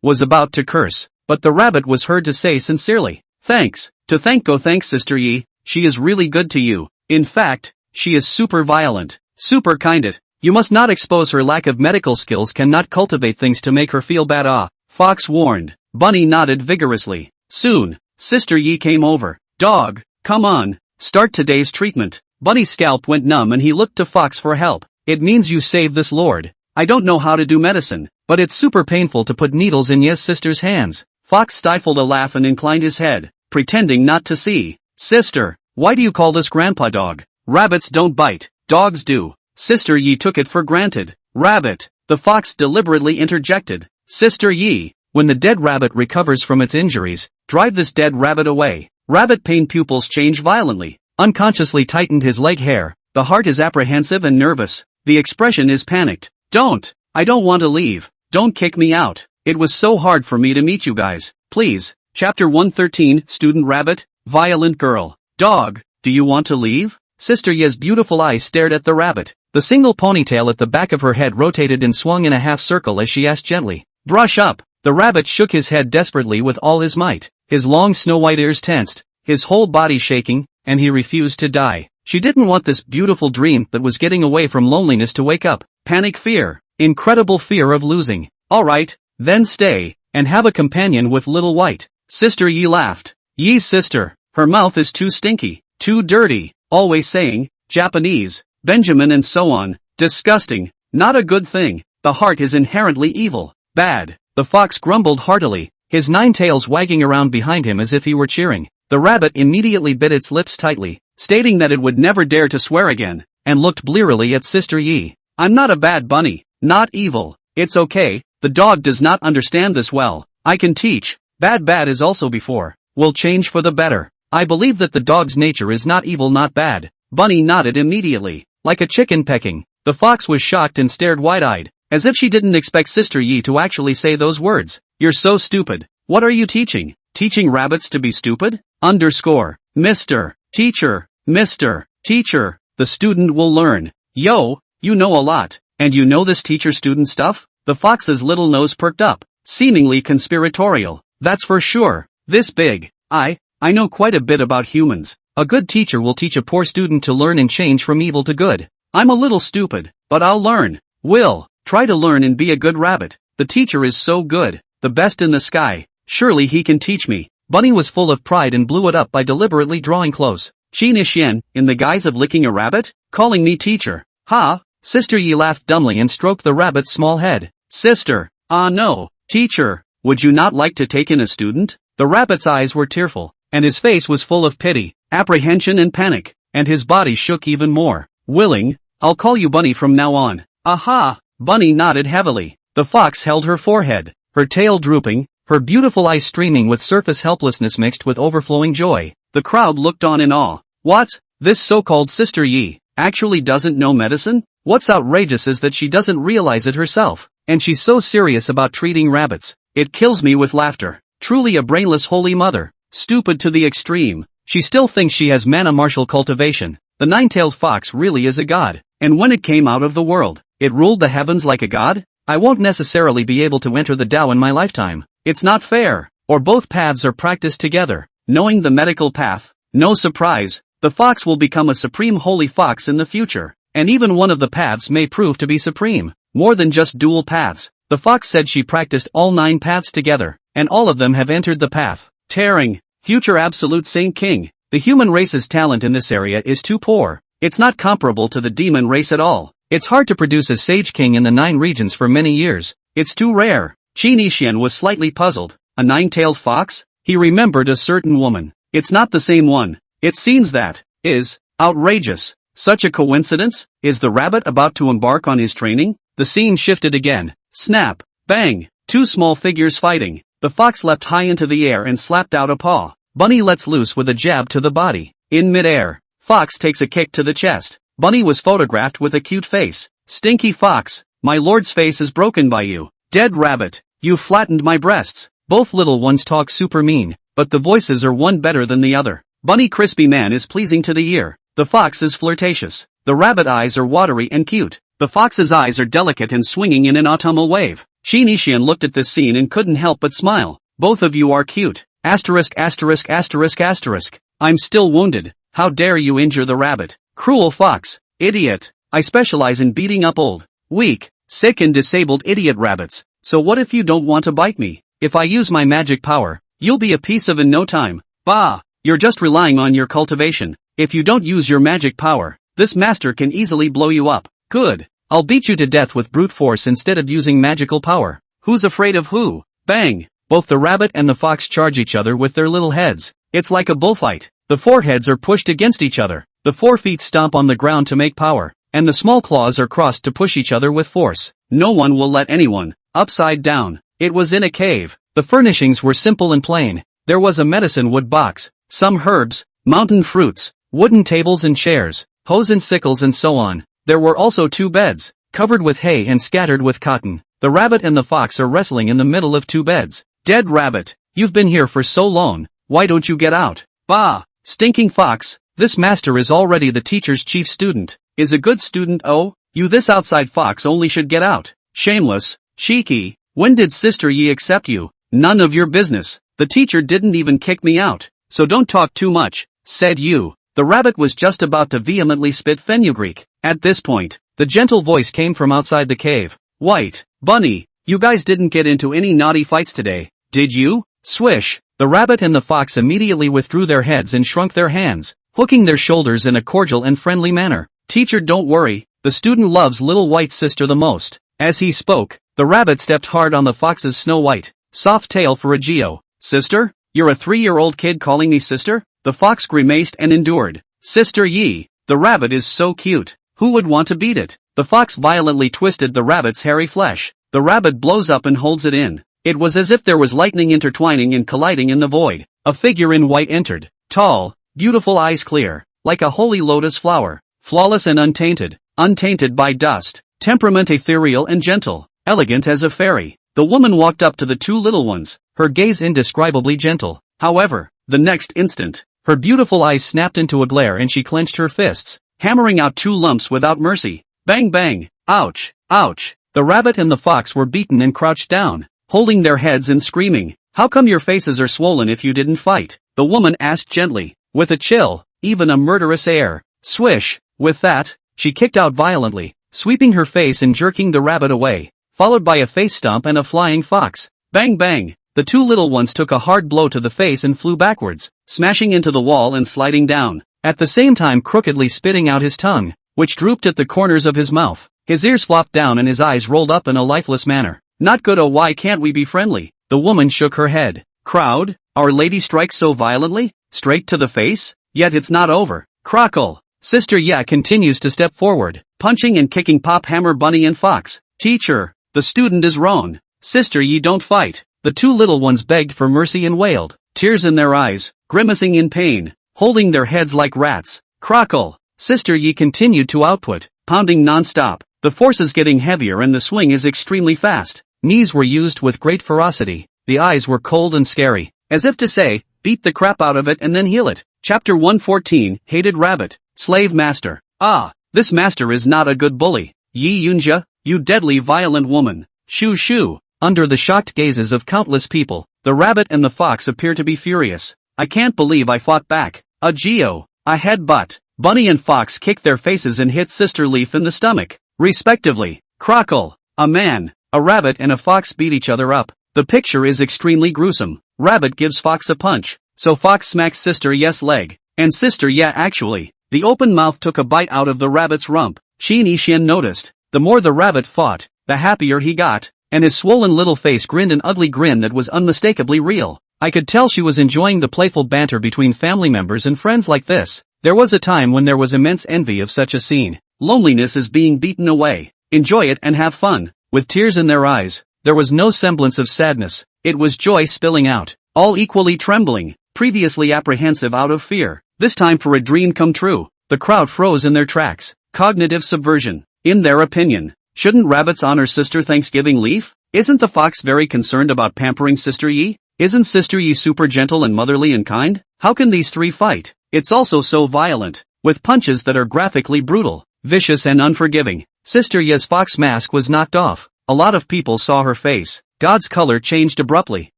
was about to curse. But the rabbit was heard to say sincerely, thanks. Thanks Sister Yi. She is really good to you. In fact, she is super violent. Super kinded. You must not expose her. Lack of medical skills cannot cultivate things to make her feel bad. Ah, Fox warned. Bunny nodded vigorously. Soon, Sister Yi came over. Dog, come on, start today's treatment. Bunny's scalp went numb and he looked to Fox for help. It means you save this lord. I don't know how to do medicine, but it's super painful to put needles in Ye's sister's hands. Fox stifled a laugh and inclined his head, pretending not to see. Sister, why do you call this grandpa dog? Rabbits don't bite, dogs do. Sister Yi took it for granted. Rabbit, the fox deliberately interjected. Sister Yi, when the dead rabbit recovers from its injuries, drive this dead rabbit away. Rabbit pain pupils change violently. Unconsciously tightened his leg hair. The heart is apprehensive and nervous. The expression is panicked. I don't want to leave. Don't kick me out. It was so hard for me to meet you guys. Please. Chapter 113, Student Rabbit, Violent Girl. Dog, do you want to leave? Sister Ye's beautiful eyes stared at the rabbit. The single ponytail at the back of her head rotated and swung in a half circle as she asked gently. Brush up. The rabbit shook his head desperately with all his might. His long snow-white ears tensed, his whole body shaking, and he refused to die. She didn't want this beautiful dream that was getting away from loneliness to wake up. Panic fear. Incredible fear of losing. Alright, then stay, and have a companion with Little White. Sister Yi laughed. Yi's sister. Her mouth is too stinky, too dirty, always saying, Japanese, Benjamin and so on. Disgusting. Not a good thing. The heart is inherently evil. Bad. The fox grumbled heartily, his 9 tails wagging around behind him as if he were cheering. The rabbit immediately bit its lips tightly, stating that it would never dare to swear again, and looked blearily at Sister Yi. I'm not a bad bunny, not evil. It's okay, the dog does not understand this well. I can teach. Bad is also before. Will change for the better. I believe that the dog's nature is not evil, not bad. Bunny nodded immediately, like a chicken pecking. The fox was shocked and stared wide-eyed, as if she didn't expect Sister Yi to actually say those words. You're so stupid. What are you teaching? Teaching rabbits to be stupid? Mr. Teacher, Mr. Teacher, the student will learn. Yo, you know a lot, and you know this teacher-student stuff? The fox's little nose perked up, seemingly conspiratorial. That's for sure. This big. I know quite a bit about humans. A good teacher will teach a poor student to learn and change from evil to good. I'm a little stupid, but I'll learn. Will, try to learn and be a good rabbit. The teacher is so good, the best in the sky. Surely he can teach me. Bunny was full of pride and blew it up by deliberately drawing close. Qin Ishian, in the guise of licking a rabbit? Calling me teacher. Ha! Sister Yi laughed dumbly and stroked the rabbit's small head. Sister, no, teacher, would you not like to take in a student? The rabbit's eyes were tearful, and his face was full of pity, apprehension and panic, and his body shook even more. Willing, I'll call you Bunny from now on. Aha! Bunny nodded heavily. The fox held her forehead, her tail drooping, her beautiful eyes streaming with surface helplessness mixed with overflowing joy. The crowd looked on in awe. What? This so-called Sister Yi actually doesn't know medicine? What's outrageous is that she doesn't realize it herself, and she's so serious about treating rabbits. It kills me with laughter. Truly a brainless holy mother. Stupid to the extreme. She still thinks she has mana martial cultivation. The 9-tailed fox really is a god, and when it came out of the world, it ruled the heavens like a god? I won't necessarily be able to enter the Tao in my lifetime. It's not fair. Or both paths are practiced together. Knowing the medical path, no surprise, the fox will become a supreme holy fox in the future. And even one of the paths may prove to be supreme. More than just dual paths. The fox said she practiced all 9 paths together, and all of them have entered the path. Tearing, future absolute saint king. The human race's talent in this area is too poor. It's not comparable to the demon race at all. It's hard to produce a sage king in the 9 regions for many years. It's too rare. Qin Ishian was slightly puzzled. A 9-tailed fox? He remembered a certain woman. It's not the same one. It seems that is outrageous. Such a coincidence? Is the rabbit about to embark on his training? The scene shifted again. Snap. Bang. 2 small figures fighting. The fox leapt high into the air and slapped out a paw. Bunny lets loose with a jab to the body. In midair, fox takes a kick to the chest. Bunny was photographed with a cute face. Stinky fox, my lord's face is broken by you. Dead rabbit, you flattened my breasts. Both little ones talk super mean, but the voices are one better than the other. Bunny crispy man is pleasing to the ear. The fox is flirtatious. The rabbit eyes are watery and cute. The fox's eyes are delicate and swinging in an autumnal wave. Shinishian looked at this scene and couldn't help but smile. Both of you are cute. Asterisk asterisk asterisk asterisk. I'm still wounded. How dare you injure the rabbit? Cruel fox. Idiot. I specialize in beating up old, weak, sick and disabled idiot rabbits. So what if you don't want to bite me? If I use my magic power, you'll be a piece of in no time. Bah! You're just relying on your cultivation. If you don't use your magic power, this master can easily blow you up. Good. I'll beat you to death with brute force instead of using magical power. Who's afraid of who? Bang! Both the rabbit and the fox charge each other with their little heads. It's like a bullfight. The foreheads are pushed against each other. The forefeet stomp on the ground to make power, and the small claws are crossed to push each other with force. No one will let anyone. Upside down. It was in a cave. The furnishings were simple and plain. There was a medicine wood box, some herbs, mountain fruits, wooden tables and chairs, hoes and sickles and so on. There were also 2 beds, covered with hay and scattered with cotton. The rabbit and the fox are wrestling in the middle of 2 beds. Dead rabbit, you've been here for so long, why don't you get out? Bah! Stinking fox, this master is already the teacher's chief student. Is a good student. Oh, you this outside fox only should get out. Shameless, cheeky, when did Sister Yi accept you? None of your business. The teacher didn't even kick me out, so don't talk too much, said you. The rabbit was just about to vehemently spit fenugreek. At this point, the gentle voice came from outside the cave. White, Bunny, you guys didn't get into any naughty fights today, did you? Swish. The rabbit and the fox immediately withdrew their heads and shrunk their hands, hooking their shoulders in a cordial and friendly manner. Teacher, don't worry, the student loves little white sister the most. As he spoke, the rabbit stepped hard on the fox's snow-white, soft tail for a geo. Sister? You're a 3-year-old kid calling me sister? The fox grimaced and endured. Sister Yi, the rabbit is so cute. Who would want to beat it? The fox violently twisted the rabbit's hairy flesh. The rabbit blows up and holds it in. It was as if there was lightning intertwining and colliding in the void. A figure in white entered. Tall, beautiful, eyes clear, like a holy lotus flower. Flawless and untainted by dust. Temperament ethereal and gentle. Elegant as a fairy. The woman walked up to the 2 little ones, her gaze indescribably gentle. However, the next instant, her beautiful eyes snapped into a glare and she clenched her fists, hammering out 2 lumps without mercy. Bang bang, ouch, ouch. The rabbit and the fox were beaten and crouched down, holding their heads and screaming. How come your faces are swollen if you didn't fight? The woman asked gently, with a chill, even a murderous air. Swish. With that, she kicked out violently, sweeping her face and jerking the rabbit away, followed by a face stomp and a flying fox. Bang bang. The 2 little ones took a hard blow to the face and flew backwards, smashing into the wall and sliding down, at the same time crookedly spitting out his tongue, which drooped at the corners of his mouth. His ears flopped down and his eyes rolled up in a lifeless manner. Not good. Oh, why can't we be friendly? The woman shook her head. Crowd, Our Lady strikes so violently? Straight to the face? Yet it's not over. Crackle. Sister Ya continues to step forward, punching and kicking Pop Hammer Bunny and Fox. Teacher, the student is wrong. Sister Yi, don't fight. The 2 little ones begged for mercy and wailed, tears in their eyes, grimacing in pain, holding their heads like rats. Crackle. Sister Yi continued to output, pounding non-stop. The force is getting heavier and the swing is extremely fast. Knees were used with great ferocity. The eyes were cold and scary, as if to say, beat the crap out of it and then heal it. Chapter 114, Hated Rabbit. Slave Master. Ah, this master is not a good bully. Yi Yunjia, you deadly violent woman. Shoo shoo. Under the shocked gazes of countless people, the rabbit and the fox appear to be furious. I can't believe I fought back. A geo. A headbutt. Bunny and Fox kicked their faces and hit Sister Leaf in the stomach, respectively. Crackle. A man, a rabbit and a fox beat each other up. The picture is extremely gruesome. Rabbit gives Fox a punch, so Fox smacks Sister Yes' leg, and Sister Yeah actually. The open mouth took a bite out of the rabbit's rump. Shin Yishian noticed. The more the rabbit fought, the happier he got, and his swollen little face grinned an ugly grin that was unmistakably real. I could tell she was enjoying the playful banter between family members and friends like this. There was a time when there was immense envy of such a scene. Loneliness is being beaten away. Enjoy it and have fun. With tears in their eyes, there was no semblance of sadness. It was joy spilling out, all equally trembling, previously apprehensive out of fear. This time for a dream come true. The crowd froze in their tracks. Cognitive subversion. In their opinion, shouldn't rabbits honor Sister Thanksgiving leaf? Isn't the fox very concerned about pampering Sister Yi? Isn't Sister Yi super gentle and motherly and kind? How can these three fight? It's also so violent, with punches that are graphically brutal, vicious and unforgiving. Sister Yi's fox mask was knocked off. A lot of people saw her face. God's color changed abruptly.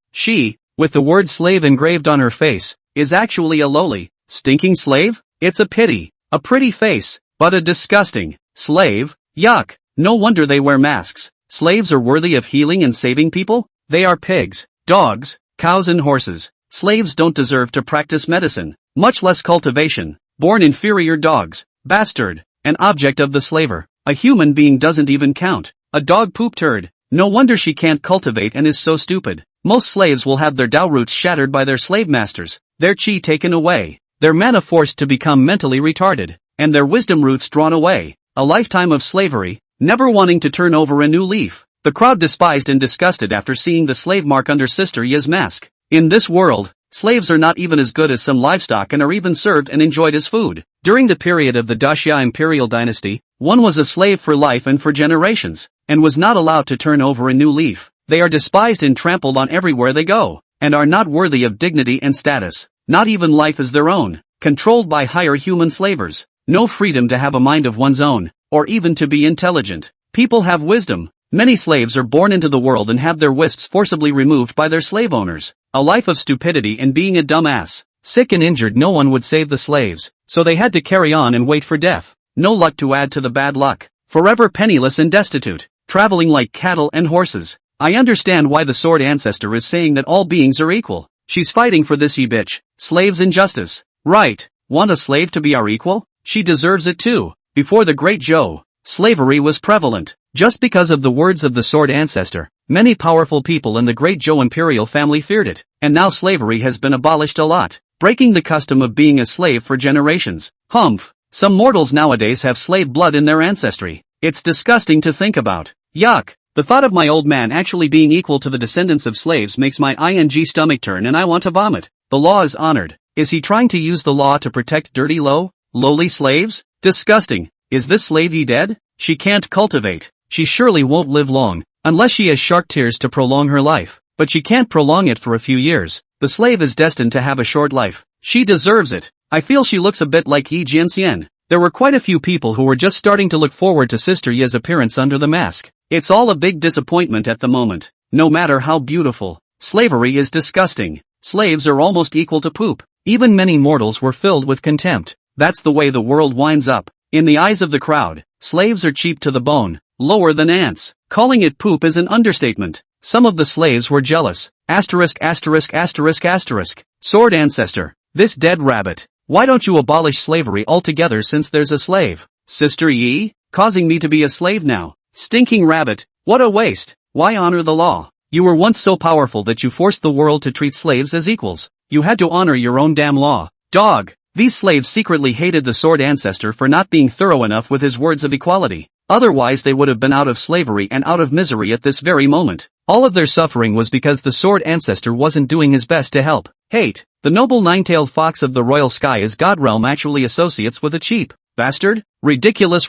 She, with the word slave engraved on her face, is actually a lowly, stinking slave? It's a pity. A pretty face, but a disgusting slave. Yuck. No wonder they wear masks. Slaves are worthy of healing and saving people? They are pigs, dogs, cows and horses. Slaves don't deserve to practice medicine, much less cultivation. Born inferior dogs. Bastard. An object of the slaver. A human being doesn't even count. A dog poop turd. No wonder she can't cultivate and is so stupid. Most slaves will have their Tao roots shattered by their slave masters, their chi taken away, their mana forced to become mentally retarded, and their wisdom roots drawn away. A lifetime of slavery, never wanting to turn over a new leaf. The crowd despised and disgusted after seeing the slave mark under Sister Yi's mask. In this world, slaves are not even as good as some livestock and are even served and enjoyed as food. During the period of the Daxia imperial dynasty, one was a slave for life and for generations, and was not allowed to turn over a new leaf. They are despised and trampled on everywhere they go, and are not worthy of dignity and status. Not even life as their own, controlled by higher human slavers. No freedom to have a mind of one's own, or even to be intelligent. People have wisdom. Many slaves are born into the world and have their wisps forcibly removed by their slave owners. A life of stupidity and being a dumb ass. Sick and injured, no one would save the slaves, so they had to carry on and wait for death. No luck to add to the bad luck. Forever penniless and destitute, traveling like cattle and horses. I understand why the Sword Ancestor is saying that all beings are equal. She's fighting for this, ye bitch. Slaves and justice. Right. Want a slave to be our equal? She deserves it too. Before the Great Zhou, slavery was prevalent. Just because of the words of the Sword Ancestor, many powerful people in the Great Zhou imperial family feared it, and now slavery has been abolished a lot, breaking the custom of being a slave for generations. Humph. Some mortals nowadays have slave blood in their ancestry. It's disgusting to think about. Yuck. The thought of my old man actually being equal to the descendants of slaves makes my stomach turn and I want to vomit. The law is honored. Is he trying to use the law to protect dirty lowly slaves? Disgusting. Is this slave Yi dead? She can't cultivate. She surely won't live long, unless she has shark tears to prolong her life. But she can't prolong it for a few years. The slave is destined to have a short life. She deserves it. I feel she looks a bit like Yi Jianxian. There were quite a few people who were just starting to look forward to Sister Yi's appearance under the mask. It's all a big disappointment at the moment. No matter how beautiful. Slavery is disgusting. Slaves are almost equal to poop. Even many mortals were filled with contempt. That's the way the world winds up. In the eyes of the crowd, slaves are cheap to the bone, lower than ants. Calling it poop is an understatement. Some of the slaves were jealous. Asterisk. Sword Ancestor. This dead rabbit. Why don't you abolish slavery altogether since there's a slave? Sister Yi? Causing me to be a slave now. Stinking rabbit. What a waste. Why honor the law? You were once so powerful that you forced the world to treat slaves as equals. You had to honor your own damn law. Dog. These slaves secretly hated the Sword Ancestor for not being thorough enough with his words of equality. Otherwise they would have been out of slavery and out of misery at this very moment. All of their suffering was because the Sword Ancestor wasn't doing his best to help. Hate. The noble nine-tailed fox of the royal sky is God realm actually associates with a cheap bastard? Ridiculous.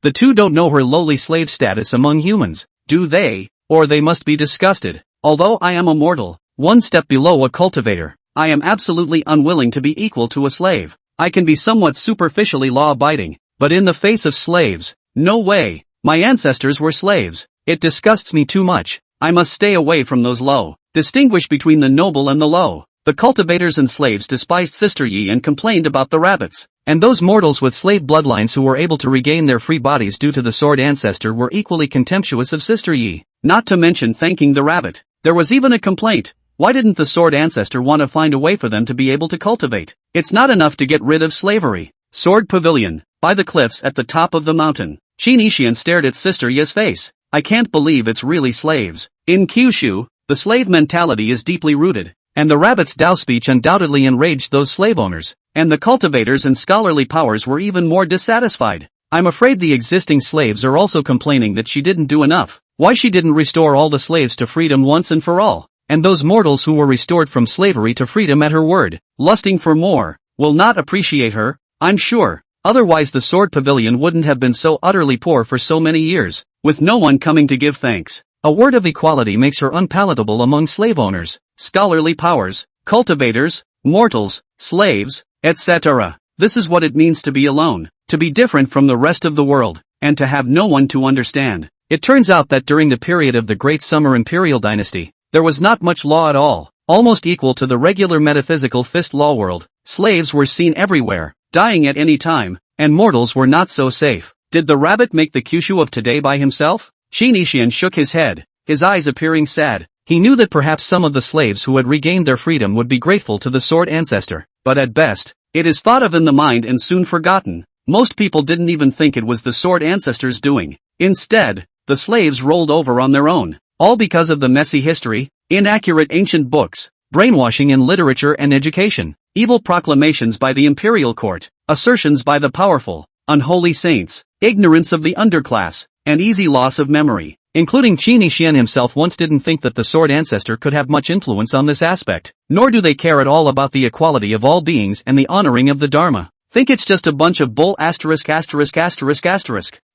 The two don't know her lowly slave status among humans, do they? Or they must be disgusted. Although I am a mortal, one step below a cultivator, I am absolutely unwilling to be equal to a slave. I can be somewhat superficially law-abiding, but in the face of slaves, no way. My ancestors were slaves. It disgusts me too much. I must stay away from those low. Distinguish between the noble and the low. The cultivators and slaves despised Sister Yi and complained about the rabbits. And those mortals with slave bloodlines who were able to regain their free bodies due to the Sword Ancestor were equally contemptuous of Sister Yi. Not to mention thanking the rabbit. There was even a complaint. Why didn't the Sword Ancestor want to find a way for them to be able to cultivate? It's not enough to get rid of slavery. Sword Pavilion. By the cliffs at the top of the mountain. Qin Yixian stared at Sister Yi's face. I can't believe it's really slaves. In Kyushu, the slave mentality is deeply rooted. And the rabbit's Tao speech undoubtedly enraged those slave owners. And the cultivators and scholarly powers were even more dissatisfied. I'm afraid the existing slaves are also complaining that she didn't do enough. Why she didn't restore all the slaves to freedom once and for all. And those mortals who were restored from slavery to freedom at her word, lusting for more, will not appreciate her, I'm sure. Otherwise the sword pavilion wouldn't have been so utterly poor for so many years, with no one coming to give thanks. A word of equality makes her unpalatable among slave owners, Scholarly powers, cultivators, mortals, slaves, etc. This is what it means to be alone, to be different from the rest of the world, and to have no one to understand. It turns out that during the period of the Great Summer Imperial Dynasty, there was not much law at all, almost equal to the regular metaphysical fist law world. Slaves were seen everywhere, dying at any time, and mortals were not so safe. Did the rabbit make the Kyushu of today by himself? Shinichian shook his head, his eyes appearing sad. He knew that perhaps some of the slaves who had regained their freedom would be grateful to the Sword Ancestor, but at best, it is thought of in the mind and soon forgotten. Most people didn't even think it was the Sword Ancestor's doing. Instead, the slaves rolled over on their own, all because of the messy history, inaccurate ancient books, brainwashing in literature and education, evil proclamations by the imperial court, assertions by the powerful, unholy saints, ignorance of the underclass, and easy loss of memory. Including Qin Xian himself once didn't think that the Sword Ancestor could have much influence on this aspect, nor do they care at all about the equality of all beings and the honoring of the Dharma. Think it's just a bunch of bull ********.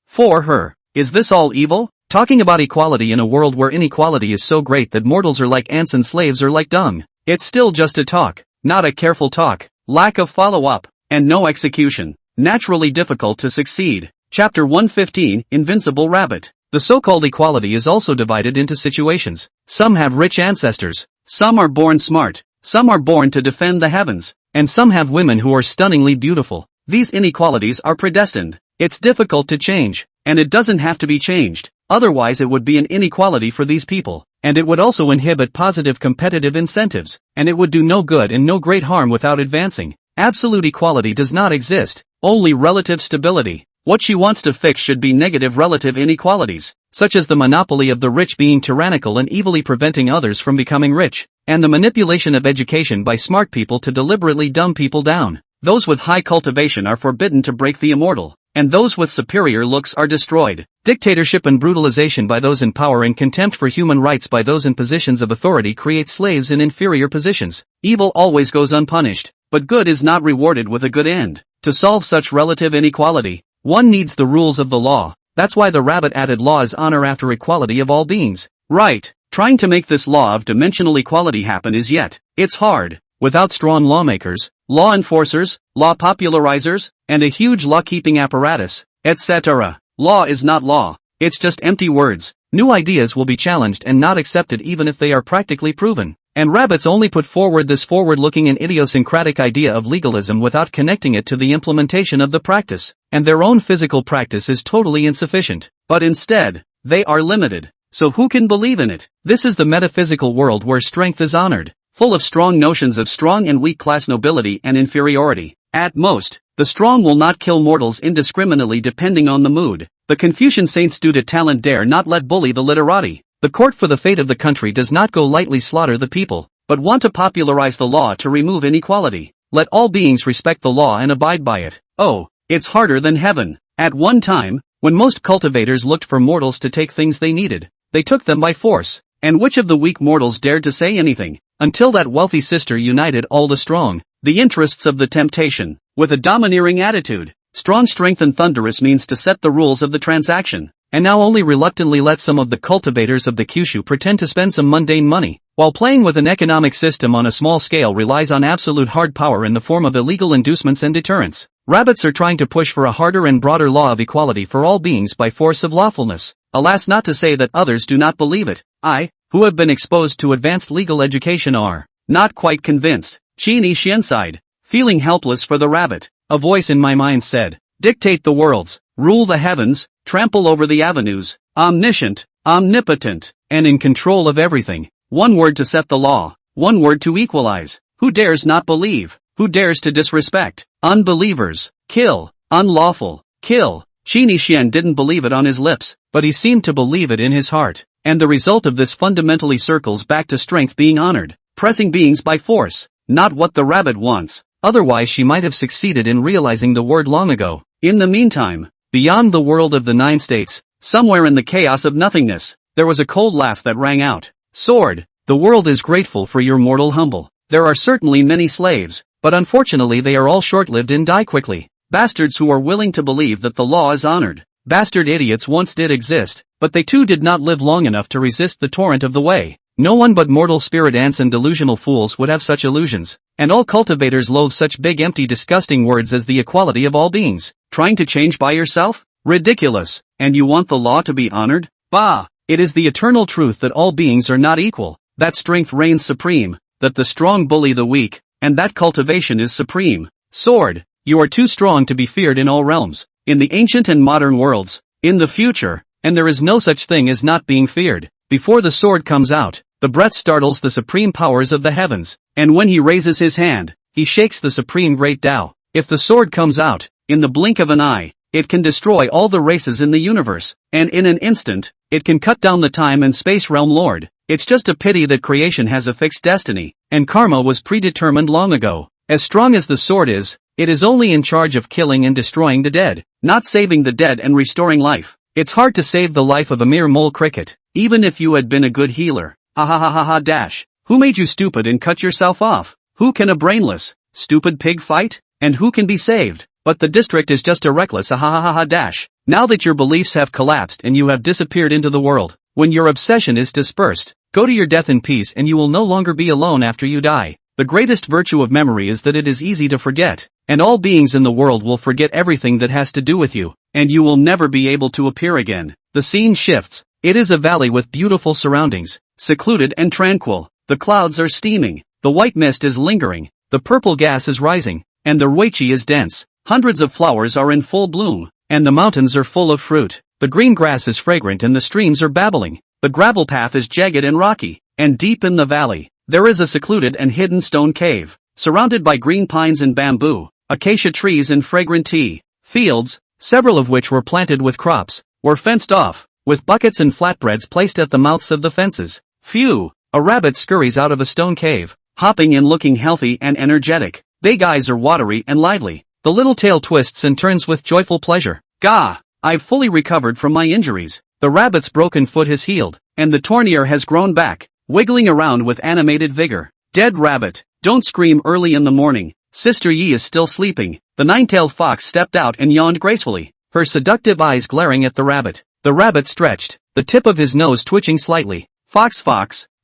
For her, is this all evil? Talking about equality in a world where inequality is so great that mortals are like ants and slaves are like dung. It's still just a talk, not a careful talk, lack of follow-up, and no execution, naturally difficult to succeed. Chapter 115, Invincible Rabbit. The so-called equality is also divided into situations. Some have rich ancestors, some are born smart, some are born to defend the heavens, and some have women who are stunningly beautiful. These inequalities are predestined. It's difficult to change, and it doesn't have to be changed, otherwise it would be an inequality for these people, and it would also inhibit positive competitive incentives, and it would do no good and no great harm without advancing. Absolute equality does not exist, only relative stability. What she wants to fix should be negative relative inequalities, such as the monopoly of the rich being tyrannical and evilly preventing others from becoming rich, and the manipulation of education by smart people to deliberately dumb people down. Those with high cultivation are forbidden to break the immortal, and those with superior looks are destroyed. Dictatorship and brutalization by those in power and contempt for human rights by those in positions of authority create slaves in inferior positions. Evil always goes unpunished, but good is not rewarded with a good end. To solve such relative inequality, one needs the rules of the law. That's why the rabbit added law as honor after equality of all beings. Right, trying to make this law of dimensional equality happen is yet. It's hard. Without strong lawmakers, law enforcers, law popularizers, and a huge law-keeping apparatus, etc. Law is not law. It's just empty words. New ideas will be challenged and not accepted even if they are practically proven. And rabbits only put forward this forward-looking and idiosyncratic idea of legalism without connecting it to the implementation of the practice, and their own physical practice is totally insufficient. But instead, they are limited. So who can believe in it? This is the metaphysical world where strength is honored, full of strong notions of strong and weak class nobility and inferiority. At most, the strong will not kill mortals indiscriminately depending on the mood. The Confucian saints due to talent dare not let bully the literati. The court for the fate of the country does not go lightly slaughter the people, but want to popularize the law to remove inequality. Let all beings respect the law and abide by it. Oh, it's harder than heaven. At one time, when most cultivators looked for mortals to take things they needed, they took them by force. And which of the weak mortals dared to say anything? Until that wealthy sister united all the strong, the interests of the temptation, with a domineering attitude. Strong strength and thunderous means to set the rules of the transaction. And now only reluctantly let some of the cultivators of the Kyushu pretend to spend some mundane money, while playing with an economic system on a small scale relies on absolute hard power in the form of illegal inducements and deterrence. Rabbits are trying to push for a harder and broader law of equality for all beings by force of lawfulness. Alas, not to say that others do not believe it. I, who have been exposed to advanced legal education, are not quite convinced. Qin Xian sighed, feeling helpless for the rabbit. A voice in my mind said, dictate the worlds, rule the heavens, trample over the avenues, omniscient, omnipotent, and in control of everything. One word to set the law, one word to equalize. Who dares not believe? Who dares to disrespect? Unbelievers. Kill. Unlawful. Kill. Qin Xian didn't believe it on his lips, but he seemed to believe it in his heart. And the result of this fundamentally circles back to strength being honored, pressing beings by force, not what the rabbit wants. Otherwise she might have succeeded in realizing the word long ago. In the meantime, beyond the world of the 9 states, somewhere in the chaos of nothingness, there was a cold laugh that rang out. Sword, the world is grateful for your mortal humble. There are certainly many slaves, but unfortunately they are all short-lived and die quickly. Bastards who are willing to believe that the law is honored. Bastard idiots once did exist, but they too did not live long enough to resist the torrent of the way. No one but mortal spirit ants and delusional fools would have such illusions, and all cultivators loathe such big empty disgusting words as the equality of all beings. Trying to change by yourself? Ridiculous. And you want the law to be honored? Bah! It is the eternal truth that all beings are not equal, that strength reigns supreme, that the strong bully the weak, and that cultivation is supreme. Sword, you are too strong to be feared in all realms, in the ancient and modern worlds, in the future, and there is no such thing as not being feared. Before the sword comes out, the breath startles the supreme powers of the heavens, and when he raises his hand, he shakes the supreme great Tao. If the sword comes out, in the blink of an eye, it can destroy all the races in the universe, and in an instant, it can cut down the time and space realm lord. It's just a pity that creation has a fixed destiny, and karma was predetermined long ago. As strong as the sword is, it is only in charge of killing and destroying the dead, not saving the dead and restoring life. It's hard to save the life of a mere mole cricket, even if you had been a good healer. Ha ha ha ha ha dash. Who made you stupid and cut yourself off? Who can a brainless, stupid pig fight? And who can be saved? But the district is just a reckless ha ha ha ha dash. Now that your beliefs have collapsed and you have disappeared into the world, when your obsession is dispersed, go to your death in peace and you will no longer be alone after you die. The greatest virtue of memory is that it is easy to forget, and all beings in the world will forget everything that has to do with you, and you will never be able to appear again. The scene shifts. It is a valley with beautiful surroundings, secluded and tranquil. The clouds are steaming, the white mist is lingering, the purple gas is rising, and the ruichi is dense. Hundreds of flowers are in full bloom, and the mountains are full of fruit. The green grass is fragrant and the streams are babbling. The gravel path is jagged and rocky, and deep in the valley, there is a secluded and hidden stone cave, surrounded by green pines and bamboo, acacia trees and fragrant tea. Fields, several of which were planted with crops, were fenced off, with buckets and flatbreads placed at the mouths of the fences. Phew! A rabbit scurries out of a stone cave, hopping and looking healthy and energetic. Big eyes are watery and lively. The little tail twists and turns with joyful pleasure. Gah! I've fully recovered from my injuries. The rabbit's broken foot has healed, and the torn ear has grown back, wiggling around with animated vigor. Dead rabbit, don't scream early in the morning. Sister Yi is still sleeping. The nine-tailed fox stepped out and yawned gracefully, her seductive eyes glaring at the rabbit. The rabbit stretched, the tip of his nose twitching slightly. Fox,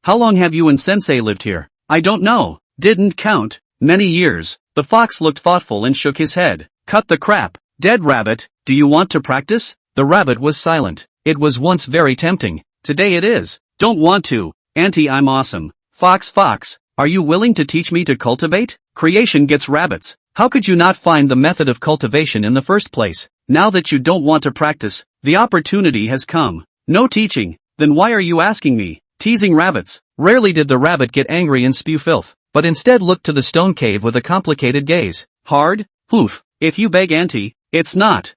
how long have you and Sensei lived here? I don't know. Didn't count. Many years. The fox looked thoughtful and shook his head. Cut the crap. Dead rabbit, do you want to practice? The rabbit was silent. It was once very tempting. Today it is. Don't want to. Auntie, I'm awesome. Fox, are you willing to teach me to cultivate? Creation gets rabbits. How could you not find the method of cultivation in the first place? Now that you don't want to practice, the opportunity has come. No teaching. Then why are you asking me? Teasing rabbits. Rarely did the rabbit get angry and spew filth, but instead looked to the stone cave with a complicated gaze. Hard? Poof. If you beg auntie, it's not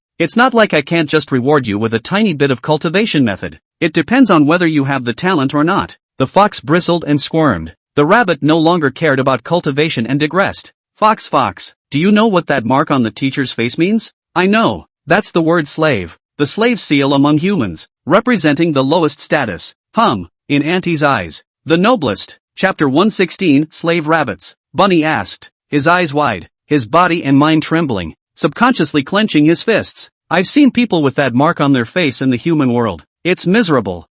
like I can't just reward you with a tiny bit of cultivation method. It depends on whether you have the talent or not. The fox bristled and squirmed. The rabbit no longer cared about cultivation and digressed. Fox, do you know what that mark on the teacher's face means? I know. That's the word slave. The slave seal among humans, representing the lowest status. In auntie's eyes, the noblest. Chapter 116, Slave Rabbits. Bunny asked, his eyes wide, his body and mind trembling, subconsciously clenching his fists. I've seen people with that mark on their face in the human world. It's miserable.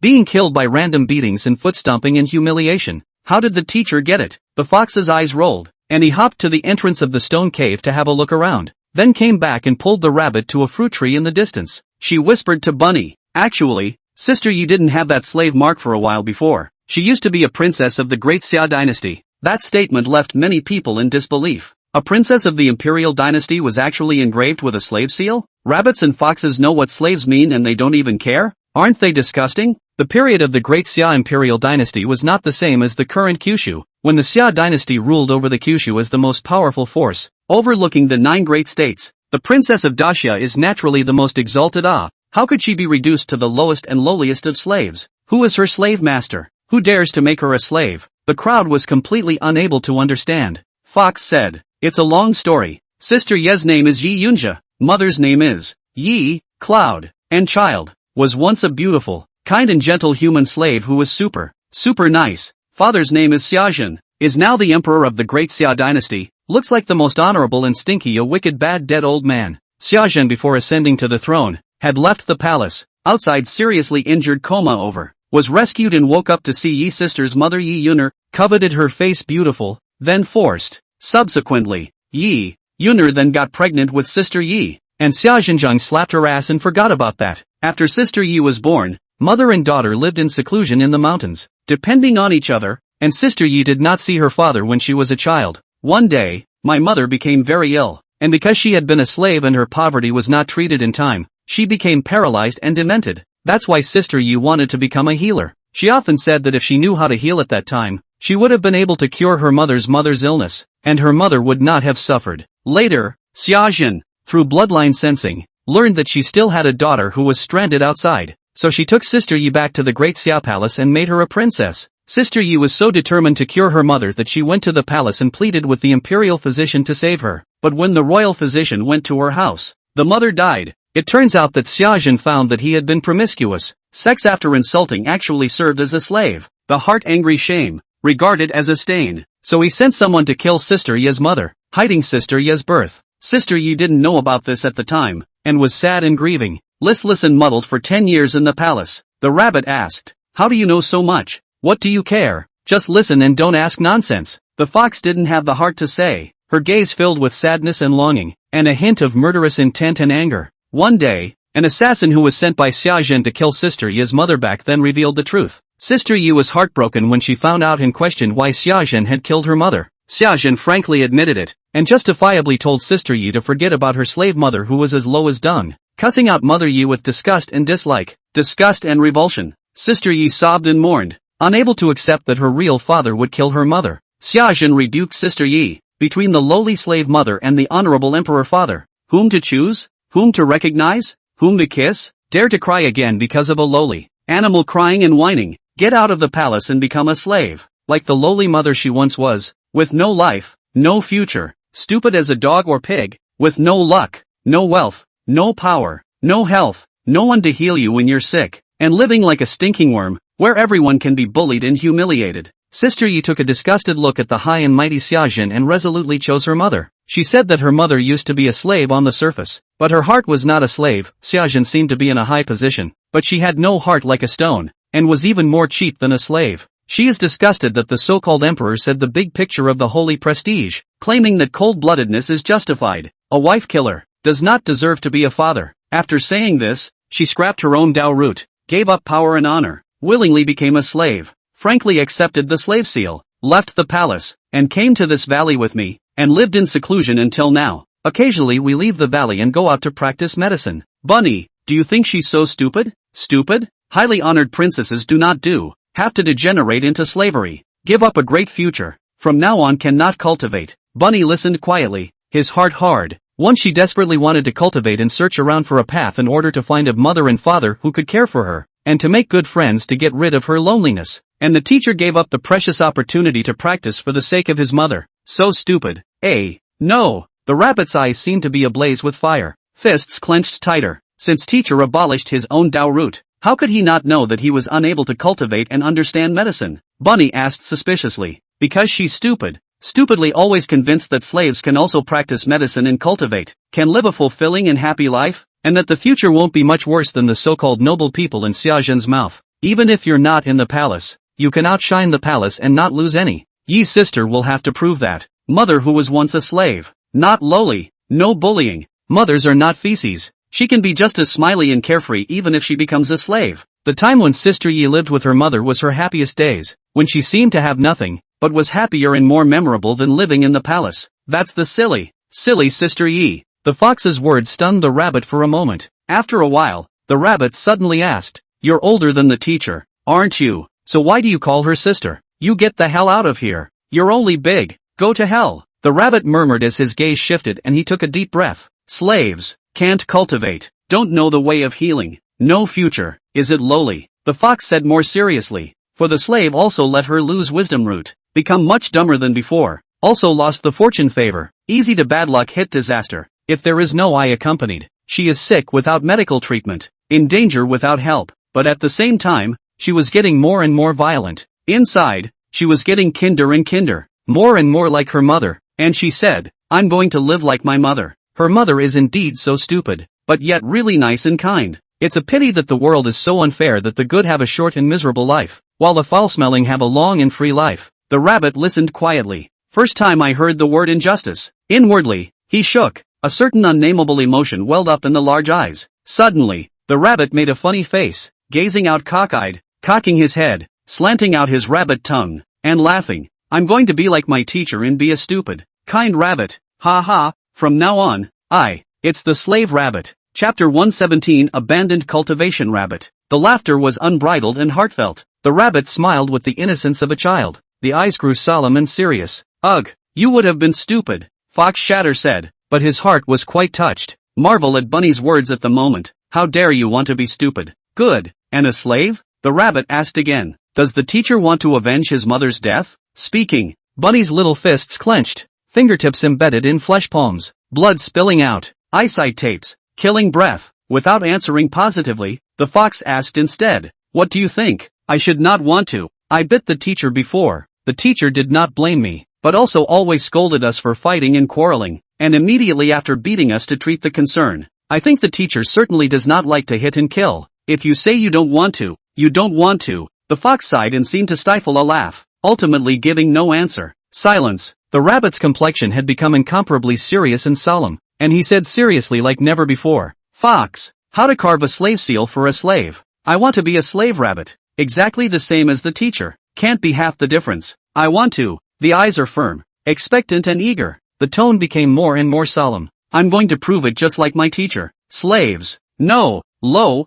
Being killed by random beatings and foot-stomping and humiliation. How did the teacher get it? The fox's eyes rolled, and he hopped to the entrance of the stone cave to have a look around, then came back and pulled the rabbit to a fruit tree in the distance. She whispered to Bunny, actually, Sister Yi didn't have that slave mark for a while before. She used to be a princess of the Great Xia dynasty. That statement left many people in disbelief. A princess of the imperial dynasty was actually engraved with a slave seal? Rabbits and foxes know what slaves mean and they don't even care? Aren't they disgusting? The period of the Great Xia imperial dynasty was not the same as the current Kyushu, when the Xia dynasty ruled over the Kyushu as the most powerful force, overlooking the 9 great states. The princess of Dacia is naturally the most exalted. How could she be reduced to the lowest and lowliest of slaves? Who is her slave master? Who dares to make her a slave? The crowd was completely unable to understand. Fox said, it's a long story. Sister Ye's name is Yi Yunjia, mother's name is Yi, Cloud, and child, was once a beautiful, kind and gentle human slave who was super nice. Father's name is Xiaojun, is now the emperor of the Great Xia dynasty. Looks like the most honorable and stinky a wicked bad dead old man. Xiaozhen before ascending to the throne, had left the palace, outside seriously injured coma was rescued and woke up to see Yi sister's mother Yi Yuner, coveted her face beautiful, then forced. Subsequently, Yi Yuner then got pregnant with sister Yi, and Xiaozhenjiang slapped her ass and forgot about that. After sister Yi was born, mother and daughter lived in seclusion in the mountains, depending on each other, and sister Yi did not see her father when she was a child. One day, my mother became very ill, and because she had been a slave and her poverty was not treated in time, she became paralyzed and demented. That's why sister Yi wanted to become a healer. She often said that if she knew how to heal at that time, she would have been able to cure her mother's illness, and her mother would not have suffered. Later, Xiaozhen, through bloodline sensing, learned that she still had a daughter who was stranded outside, so she took sister Yi back to the great Xia palace and made her a princess. Sister Yi was so determined to cure her mother that she went to the palace and pleaded with the imperial physician to save her, but when the royal physician went to her house, the mother died. It turns out that Xiaozhen found that he had been promiscuous. Sex after insulting actually served as a slave. The heart-angry shame, regarded as a stain. So he sent someone to kill sister Yi's mother, hiding sister Yi's birth. Sister Yi didn't know about this at the time, and was sad and grieving, listless and muddled for 10 years in the palace. The rabbit asked, "How do you know so much? What do you care? Just listen and don't ask nonsense." The fox didn't have the heart to say, her gaze filled with sadness and longing, and a hint of murderous intent and anger. One day, an assassin who was sent by Xiaozhen to kill sister Yi's mother back then revealed the truth. Sister Yi was heartbroken when she found out and questioned why Xiaozhen had killed her mother. Xiaozhen frankly admitted it, and justifiably told sister Yi to forget about her slave mother who was as low as dung, cussing out mother Yi with disgust and dislike, disgust and revulsion. Sister Yi sobbed and mourned, unable to accept that her real father would kill her mother. Xiaozhen rebuked sister Yi, between the lowly slave mother and the honorable emperor father. Whom to choose? Whom to recognize? Whom to kiss? Dare to cry again because of a lowly animal crying and whining? Get out of the palace and become a slave, like the lowly mother she once was, with no life, no future, stupid as a dog or pig, with no luck, no wealth, no power, no health, no one to heal you when you're sick, and living like a stinking worm, where everyone can be bullied and humiliated. Sister Yi took a disgusted look at the high and mighty Xiaozhen and resolutely chose her mother. She said that her mother used to be a slave on the surface, but her heart was not a slave. Xiaozhen seemed to be in a high position, but she had no heart like a stone, and was even more cheap than a slave. She is disgusted that the so-called emperor said the big picture of the holy prestige, claiming that cold-bloodedness is justified. A wife killer does not deserve to be a father. After saying this, she scrapped her own Dao root, gave up power and honor, willingly became a slave, frankly accepted the slave seal, left the palace, and came to this valley with me, and lived in seclusion until now. Occasionally we leave the valley and go out to practice medicine. Bunny, do you think she's so stupid? Stupid? Highly honored princesses do not have to degenerate into slavery. Give up a great future. From now on cannot cultivate. Bunny listened quietly, his heart hard. Once she desperately wanted to cultivate and search around for a path in order to find a mother and father who could care for her, and to make good friends to get rid of her loneliness. And the teacher gave up the precious opportunity to practice for the sake of his mother. So stupid. No. The rabbit's eyes seemed to be ablaze with fire, fists clenched tighter. Since teacher abolished his own Dao root, how could he not know that he was unable to cultivate and understand medicine? Bunny asked suspiciously. Because she's stupid. Stupidly always convinced that slaves can also practice medicine and cultivate, can live a fulfilling and happy life, and that the future won't be much worse than the so-called noble people in Xiaozhen's mouth. Even if you're not in the palace, you can outshine the palace and not lose any. Yi's sister will have to prove that. Mother who was once a slave, not lowly, no bullying. Mothers are not feces. She can be just as smiley and carefree even if she becomes a slave. The time when Sister Yi lived with her mother was her happiest days, when she seemed to have nothing, but was happier and more memorable than living in the palace. That's the silly Sister Yi. The fox's words stunned the rabbit for a moment. After a while, the rabbit suddenly asked, "You're older than the teacher, aren't you? So why do you call her sister? You get the hell out of here. You're only big. Go to hell." The rabbit murmured as his gaze shifted and he took a deep breath. Slaves can't cultivate, don't know the way of healing, no future. Is it lowly? The fox said more seriously. For the slave also let her lose wisdom root, become much dumber than before, also lost the fortune favor, easy to bad luck hit disaster. If there is no eye accompanied, she is sick without medical treatment, in danger without help, but at the same time, she was getting more and more violent. Inside, she was getting kinder and kinder, more and more like her mother. And she said, I'm going to live like my mother. Her mother is indeed so stupid, but yet really nice and kind. It's a pity that the world is so unfair that the good have a short and miserable life, while the foul-smelling have a long and free life. The rabbit listened quietly. First time I heard the word injustice. Inwardly, he shook. A certain unnameable emotion welled up in the large eyes. Suddenly, the rabbit made a funny face, gazing out cockeyed, cocking his head, slanting out his rabbit tongue, and laughing. I'm going to be like my teacher and be a stupid, kind rabbit. Ha ha, from now on, it's the slave rabbit. Chapter 117 Abandoned Cultivation Rabbit. The laughter was unbridled and heartfelt. The rabbit smiled with the innocence of a child. The eyes grew solemn and serious. Ugh, you would have been stupid, Fox Shatter said, but his heart was quite touched. Marvel at Bunny's words at the moment. How dare you want to be stupid? Good, and a slave? The rabbit asked again. Does the teacher want to avenge his mother's death? Speaking, Bunny's little fists clenched, fingertips embedded in flesh palms, blood spilling out, eyesight tapes, killing breath. Without answering positively, the fox asked instead, what do you think? I should not want to. I bit the teacher before. The teacher did not blame me, but also always scolded us for fighting and quarreling, and immediately after beating us to treat the concern. I think the teacher certainly does not like to hit and kill. If you say you don't want to, you don't want to. The fox sighed and seemed to stifle a laugh, ultimately giving no answer. Silence. The rabbit's complexion had become incomparably serious and solemn, and he said seriously like never before, Fox, how to carve a slave seal for a slave. I want to be a slave rabbit. Exactly the same as the teacher. Can't be half the difference. I want to. The eyes are firm, expectant and eager. The tone became more and more solemn. I'm going to prove it just like my teacher. Slaves. No. Low.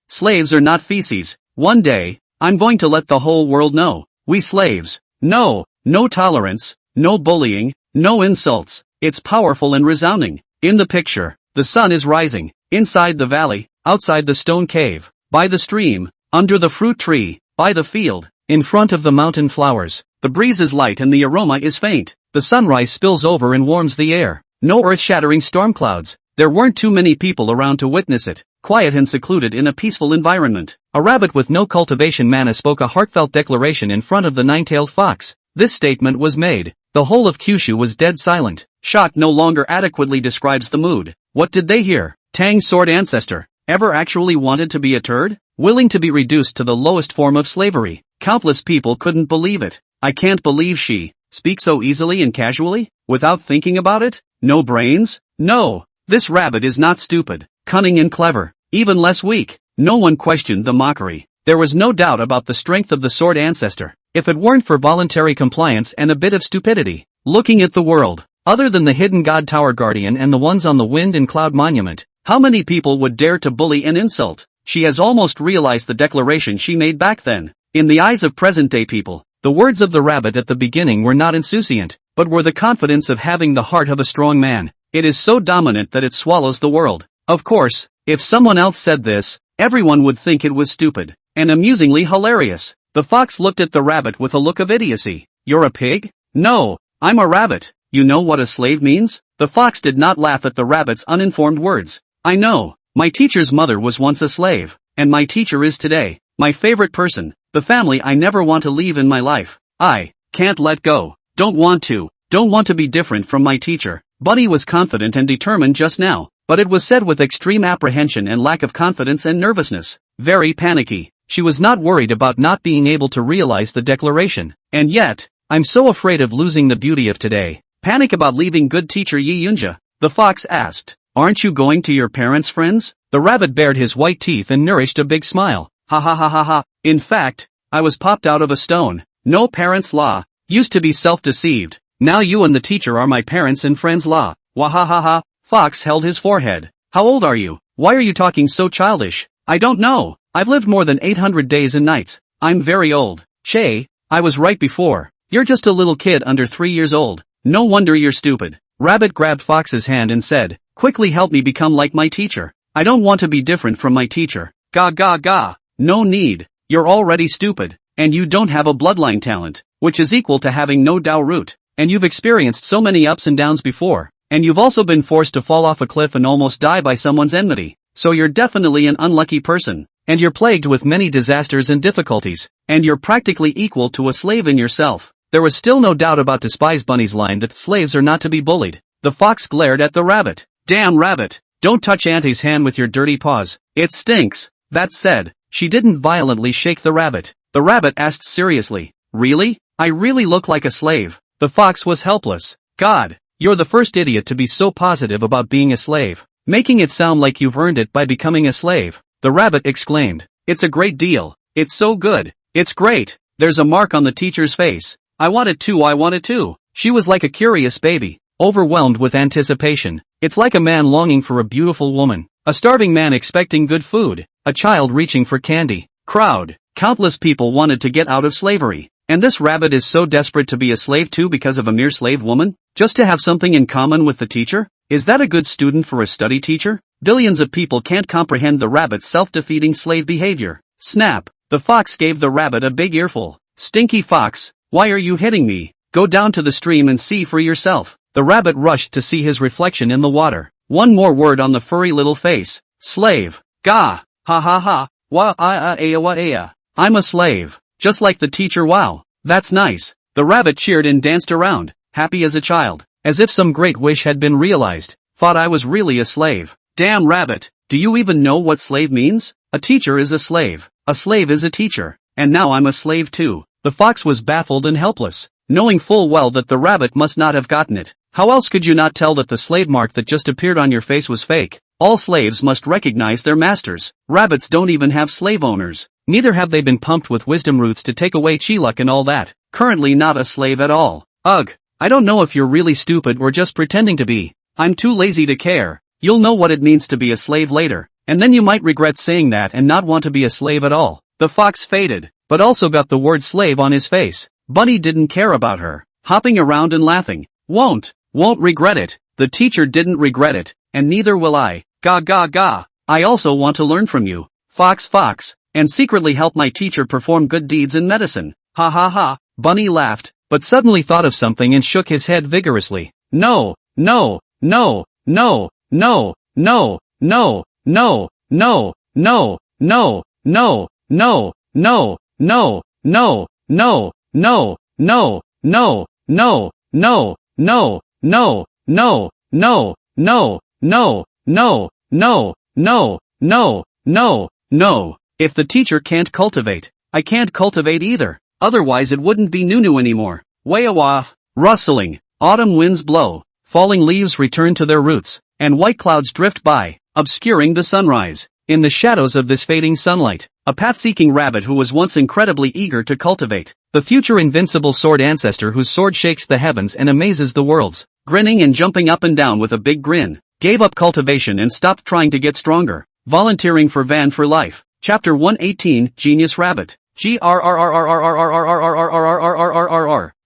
Slaves are not feces. One day, I'm going to let the whole world know. We slaves. No tolerance, no bullying, no insults. It's powerful and resounding. In the picture, the sun is rising. Inside the valley, outside the stone cave, by the stream, under the fruit tree, by the field, in front of the mountain flowers. The breeze is light and the aroma is faint. The sunrise spills over and warms the air. No earth-shattering storm clouds. There weren't too many people around to witness it. Quiet and secluded in a peaceful environment. A rabbit with no cultivation mana spoke a heartfelt declaration in front of the nine-tailed fox. This statement was made. The whole of Kyushu was dead silent. Shock no longer adequately describes the mood. What did they hear? Tang's Sword Ancestor. Ever actually wanted to be a turd? Willing to be reduced to the lowest form of slavery. Countless people couldn't believe it. I can't believe she speaks so easily and casually, without thinking about it? No brains? No. This rabbit is not stupid, cunning and clever, even less weak. No one questioned the mockery. There was no doubt about the strength of the Sword Ancestor. If it weren't for voluntary compliance and a bit of stupidity. Looking at the world, other than the hidden god Tower Guardian and the ones on the Wind and Cloud Monument, how many people would dare to bully and insult? She has almost realized the declaration she made back then. In the eyes of present-day people, the words of the rabbit at the beginning were not insouciant, but were the confidence of having the heart of a strong man. It is so dominant that it swallows the world. Of course, if someone else said this, everyone would think it was stupid, and amusingly hilarious. The fox looked at the rabbit with a look of idiocy. You're a pig? No, I'm a rabbit. You know what a slave means? The fox did not laugh at the rabbit's uninformed words. I know. My teacher's mother was once a slave, and my teacher is today my favorite person, the family I never want to leave in my life. I can't let go. Don't want to be different from my teacher. Bunny was confident and determined just now, but it was said with extreme apprehension and lack of confidence and nervousness. Very panicky. She was not worried about not being able to realize the declaration. And yet, I'm so afraid of losing the beauty of today. Panic about leaving good teacher Yi Yunja. The fox asked. Aren't you going to your parents' friends? The rabbit bared his white teeth and nourished a big smile. Ha ha ha ha ha. In fact, I was popped out of a stone. No parents' law. Used to be self-deceived. Now you and the teacher are my parents and friends' law. Wahahaha. Fox held his forehead. How old are you? Why are you talking so childish? I don't know. I've lived more than 800 days and nights. I'm very old. Shay, I was right before. You're just a little kid under 3 years old. No wonder you're stupid. Rabbit grabbed Fox's hand and said, quickly help me become like my teacher. I don't want to be different from my teacher. Ga. No need. You're already stupid. And you don't have a bloodline talent, which is equal to having no Dao root. And you've experienced so many ups and downs before. And you've also been forced to fall off a cliff and almost die by someone's enmity. So you're definitely an unlucky person. And you're plagued with many disasters and difficulties. And you're practically equal to a slave in yourself. There was still no doubt about Despise Bunny's line that slaves are not to be bullied. The fox glared at the rabbit. Damn rabbit, don't touch Auntie's hand with your dirty paws. It stinks. That said, she didn't violently shake the rabbit. The rabbit asked seriously, really? I really look like a slave. The fox was helpless. God, you're the first idiot to be so positive about being a slave, making it sound like you've earned it by becoming a slave. The rabbit exclaimed. It's a great deal. It's so good. It's great. There's a mark on the teacher's face. I want it too. She was like a curious baby, overwhelmed with anticipation. It's like a man longing for a beautiful woman, a starving man expecting good food, a child reaching for candy. Crowd. Countless people wanted to get out of slavery. And this rabbit is so desperate to be a slave too because of a mere slave woman? Just to have something in common with the teacher? Is that a good student for a study teacher? Billions of people can't comprehend the rabbit's self-defeating slave behavior. Snap! The fox gave the rabbit a big earful. Stinky fox, why are you hitting me? Go down to the stream and see for yourself. The rabbit rushed to see his reflection in the water. One more word on the furry little face. Slave. Gah! Ha ha ha! Wa I'm a slave. Just like the teacher. Wow. That's nice. The rabbit cheered and danced around, happy as a child, as if some great wish had been realized. Thought I was really a slave. Damn rabbit, do you even know what slave means? A teacher is a slave is a teacher, and now I'm a slave too. The fox was baffled and helpless, knowing full well that the rabbit must not have gotten it. How else could you not tell that the slave mark that just appeared on your face was fake? All slaves must recognize their masters. Rabbits don't even have slave owners. Neither have they been pumped with wisdom roots to take away chi luck and all that. Currently not a slave at all. Ugh. I don't know if you're really stupid or just pretending to be. I'm too lazy to care. You'll know what it means to be a slave later, and then you might regret saying that and not want to be a slave at all. The fox faded, but also got the word slave on his face. Bunny didn't care about her, hopping around and laughing. Won't regret it. The teacher didn't regret it, and neither will I. Ga. I also want to learn from you, fox, and secretly help my teacher perform good deeds in medicine. Ha ha ha. Bunny laughed, but suddenly thought of something and shook his head vigorously. No. If the teacher can't cultivate, I can't cultivate either. Otherwise it wouldn't be Nunu anymore. Way-awa. Rustling. Autumn winds blow. Falling leaves return to their roots, and white clouds drift by, obscuring the sunrise. In the shadows of this fading sunlight, a path-seeking rabbit who was once incredibly eager to cultivate, the future invincible sword ancestor whose sword shakes the heavens and amazes the worlds, grinning and jumping up and down with a big grin, gave up cultivation and stopped trying to get stronger, volunteering for Van for life. Chapter 118, Genius Rabbit.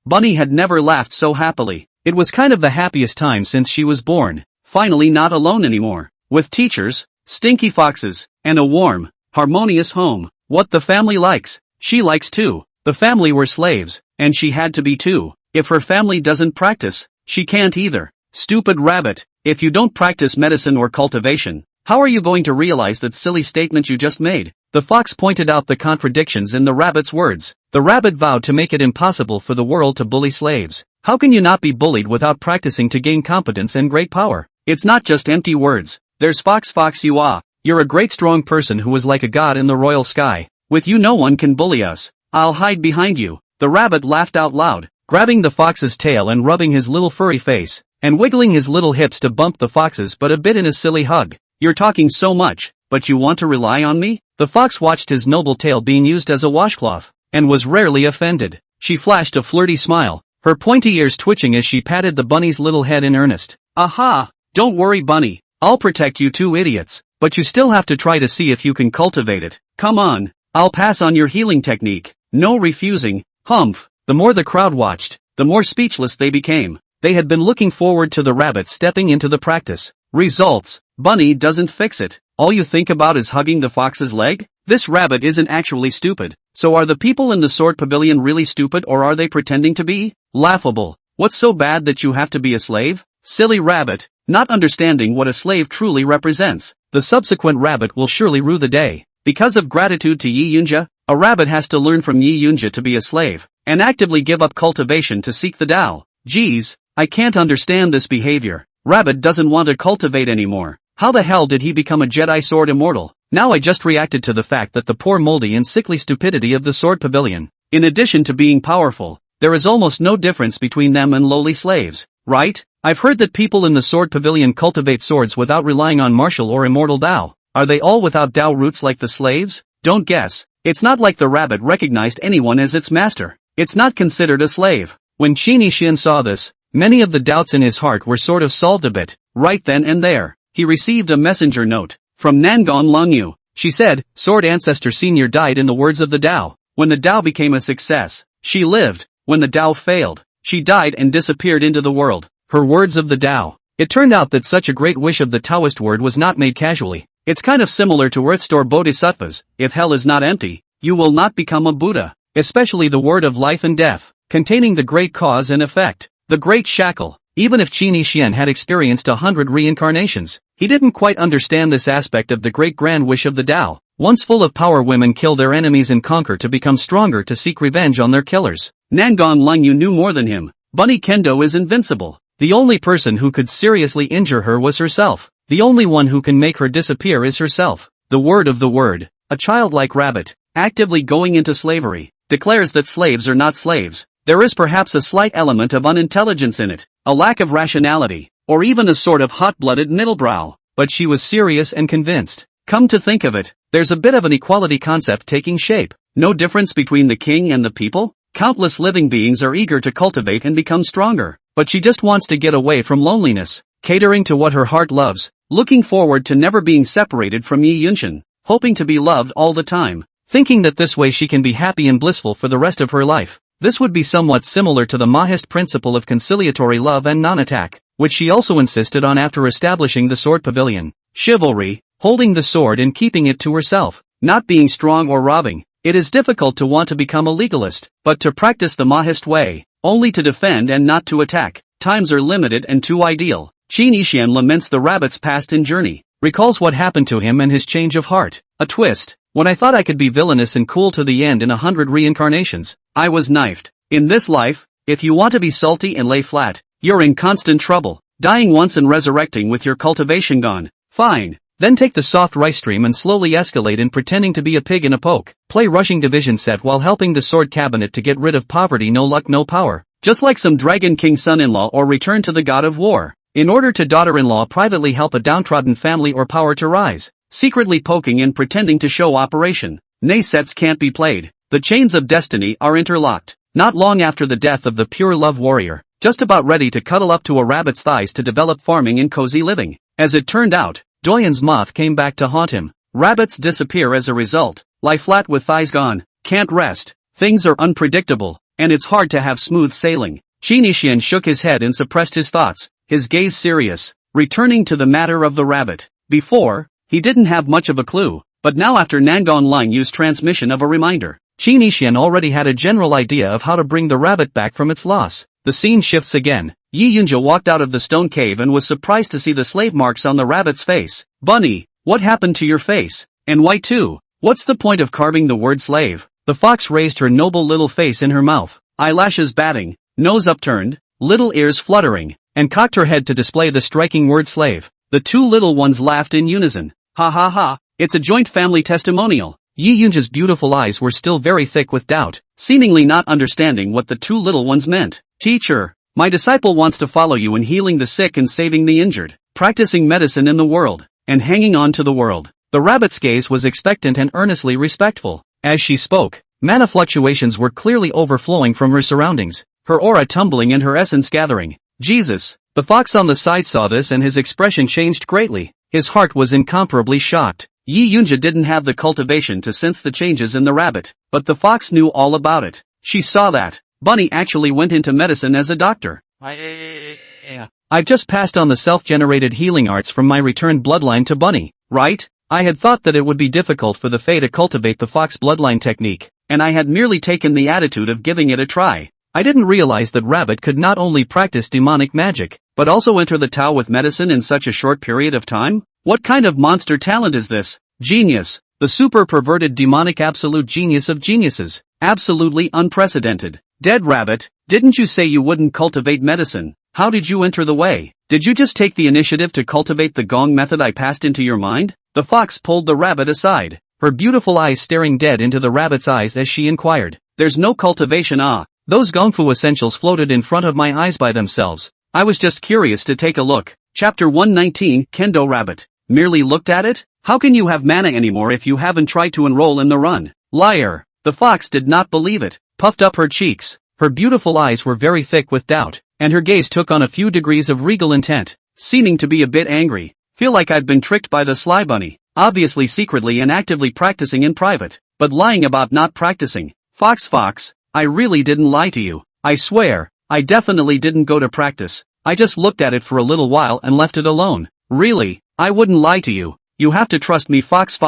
Bunny had never laughed so happily. It was kind of the happiest time since she was born, finally not alone anymore, with teachers, stinky foxes, and a warm, harmonious home. What the family likes, she likes too. The family were slaves, and she had to be too. If her family doesn't practice, she can't either. Stupid rabbit, if you don't practice medicine or cultivation, how are you going to realize that silly statement you just made? The fox pointed out the contradictions in the rabbit's words. The rabbit vowed to make it impossible for the world to bully slaves. How can you not be bullied without practicing to gain competence and great power? It's not just empty words. There's fox you are. You're a great strong person who is like a god in the royal sky. With you no one can bully us. I'll hide behind you. The rabbit laughed out loud, grabbing the fox's tail and rubbing his little furry face, and wiggling his little hips to bump the fox's butt a bit in a silly hug. You're talking so much, but you want to rely on me? The fox watched his noble tail being used as a washcloth, and was rarely offended. She flashed a flirty smile, her pointy ears twitching as she patted the bunny's little head in earnest. Aha! Don't worry, bunny. I'll protect you two idiots, but you still have to try to see if you can cultivate it. Come on, I'll pass on your healing technique. No refusing. Humph. The more the crowd watched, the more speechless they became. They had been looking forward to the rabbit stepping into the practice. Results. Bunny doesn't fix it. All you think about is hugging the fox's leg? This rabbit isn't actually stupid. So are the people in the sword pavilion really stupid, or are they pretending to be? Laughable. What's so bad that you have to be a slave? Silly rabbit, not understanding what a slave truly represents. The subsequent rabbit will surely rue the day. Because of gratitude to Yi Yunja, a rabbit has to learn from Yi Yunja to be a slave. and actively give up cultivation to seek the Tao. Geez, I can't understand this behavior. Rabbit doesn't want to cultivate anymore. How the hell did he become a Jedi Sword Immortal? Now I just reacted to the fact that the poor moldy and sickly stupidity of the Sword Pavilion. In addition to being powerful, there is almost no difference between them and lowly slaves, right? I've heard that people in the Sword Pavilion cultivate swords without relying on martial or immortal Tao. Are they all without Tao roots like the slaves? Don't guess. It's not like the rabbit recognized anyone as its master. It's not considered a slave. When Qin Xian saw this, many of the doubts in his heart were sort of solved a bit. Right then and there, he received a messenger note from Nangon Longyu. She said, Sword Ancestor Senior died in the words of the Tao. When the Tao became a success, she lived. When the Tao failed, she died and disappeared into the world. Her words of the Tao. It turned out that such a great wish of the Taoist word was not made casually. It's kind of similar to Earth Store Bodhisattvas. If hell is not empty, you will not become a Buddha. Especially the word of life and death, containing the great cause and effect. The great shackle. Even if Qin Xian had experienced 100 reincarnations, he didn't quite understand this aspect of the great grand wish of the Tao. Once full of power, women kill their enemies and conquer to become stronger to seek revenge on their killers. Nangon Longyu knew more than him. Bunny Kendo is invincible. The only person who could seriously injure her was herself. The only one who can make her disappear is herself. The word of the word. A childlike rabbit, actively going into slavery, declares that slaves are not slaves. There is perhaps a slight element of unintelligence in it, a lack of rationality, or even a sort of hot-blooded middlebrow. But she was serious and convinced. Come to think of it, there's a bit of an equality concept taking shape. No difference between the king and the people? Countless living beings are eager to cultivate and become stronger, but she just wants to get away from loneliness, catering to what her heart loves, looking forward to never being separated from Yi Yunshan, hoping to be loved all the time, thinking that this way she can be happy and blissful for the rest of her life. This would be somewhat similar to the Mahist principle of conciliatory love and non-attack, which she also insisted on after establishing the Sword Pavilion. Chivalry, holding the sword and keeping it to herself, not being strong or robbing. It is difficult to want to become a legalist, but to practice the Mahist way, only to defend and not to attack. Times are limited and too ideal. Qin Xian laments the rabbit's past and journey, recalls what happened to him and his change of heart. A twist. When I thought I could be villainous and cool to the end in 100 reincarnations, I was knifed. In this life, if you want to be salty and lay flat, you're in constant trouble. Dying once and resurrecting with your cultivation gone. Fine. Then take the soft rice stream and slowly escalate in pretending to be a pig in a poke. Play rushing division set while helping the sword cabinet to get rid of poverty, no luck, no power. Just like some Dragon King son-in-law, or return to the god of war. In order to daughter-in-law privately help a downtrodden family or power to rise. Secretly poking and pretending to show operation. Nay, sets can't be played. The chains of destiny are interlocked. Not long after the death of the pure love warrior, just about ready to cuddle up to a rabbit's thighs to develop farming and cozy living. As it turned out, Doyen's moth came back to haunt him. Rabbits disappear as a result. Lie flat with thighs gone. Can't rest. Things are unpredictable, and it's hard to have smooth sailing. Qin Xian shook his head and suppressed his thoughts, his gaze serious, returning to the matter of the rabbit. Before, he didn't have much of a clue, but now after Nangon Langyu's transmission of a reminder, Qin Xian already had a general idea of how to bring the rabbit back from its loss. The scene shifts again. Yi Yunja walked out of the stone cave and was surprised to see the slave marks on the rabbit's face. Bunny, what happened to your face? And why too? What's the point of carving the word slave? The fox raised her noble little face in her mouth, eyelashes batting, nose upturned, little ears fluttering, and cocked her head to display the striking word slave. The two little ones laughed in unison. Ha ha ha, it's a joint family testimonial. Yi Yunja's beautiful eyes were still very thick with doubt, seemingly not understanding what the two little ones meant. Teacher, my disciple wants to follow you in healing the sick and saving the injured, practicing medicine in the world, and hanging on to the world. The rabbit's gaze was expectant and earnestly respectful. As she spoke, mana fluctuations were clearly overflowing from her surroundings, her aura tumbling and her essence gathering. Jesus! The fox on the side saw this and his expression changed greatly. His heart was incomparably shocked. Yi Yunja didn't have the cultivation to sense the changes in the rabbit, but the fox knew all about it. She saw that Bunny actually went into medicine as a doctor. I've just passed on the self-generated healing arts from my returned bloodline to Bunny, right? I had thought that it would be difficult for the Fae to cultivate the fox bloodline technique, and I had merely taken the attitude of giving it a try. I didn't realize that Rabbit could not only practice demonic magic, but also enter the Tao with medicine in such a short period of time? What kind of monster talent is this? Genius. The super perverted demonic absolute genius of geniuses. Absolutely unprecedented. Dead rabbit, didn't you say you wouldn't cultivate medicine? How did you enter the way? Did you just take the initiative to cultivate the gong method I passed into your mind? The fox pulled the rabbit aside, her beautiful eyes staring dead into the rabbit's eyes as she inquired. There's no cultivation. Those gongfu essentials floated in front of my eyes by themselves. I was just curious to take a look. Chapter 119, Kendo Rabbit. Merely looked at it? How can you have mana anymore if you haven't tried to enroll in the run? Liar! The fox did not believe it, puffed up her cheeks. Her beautiful eyes were very thick with doubt, and her gaze took on a few degrees of regal intent, seeming to be a bit angry. Feel like I've been tricked by the sly bunny, obviously secretly and actively practicing in private, but lying about not practicing. Fox, I really didn't lie to you. I swear, I definitely didn't go to practice. I just looked at it for a little while and left it alone. Really, I wouldn't lie to you. You have to trust me. Fox.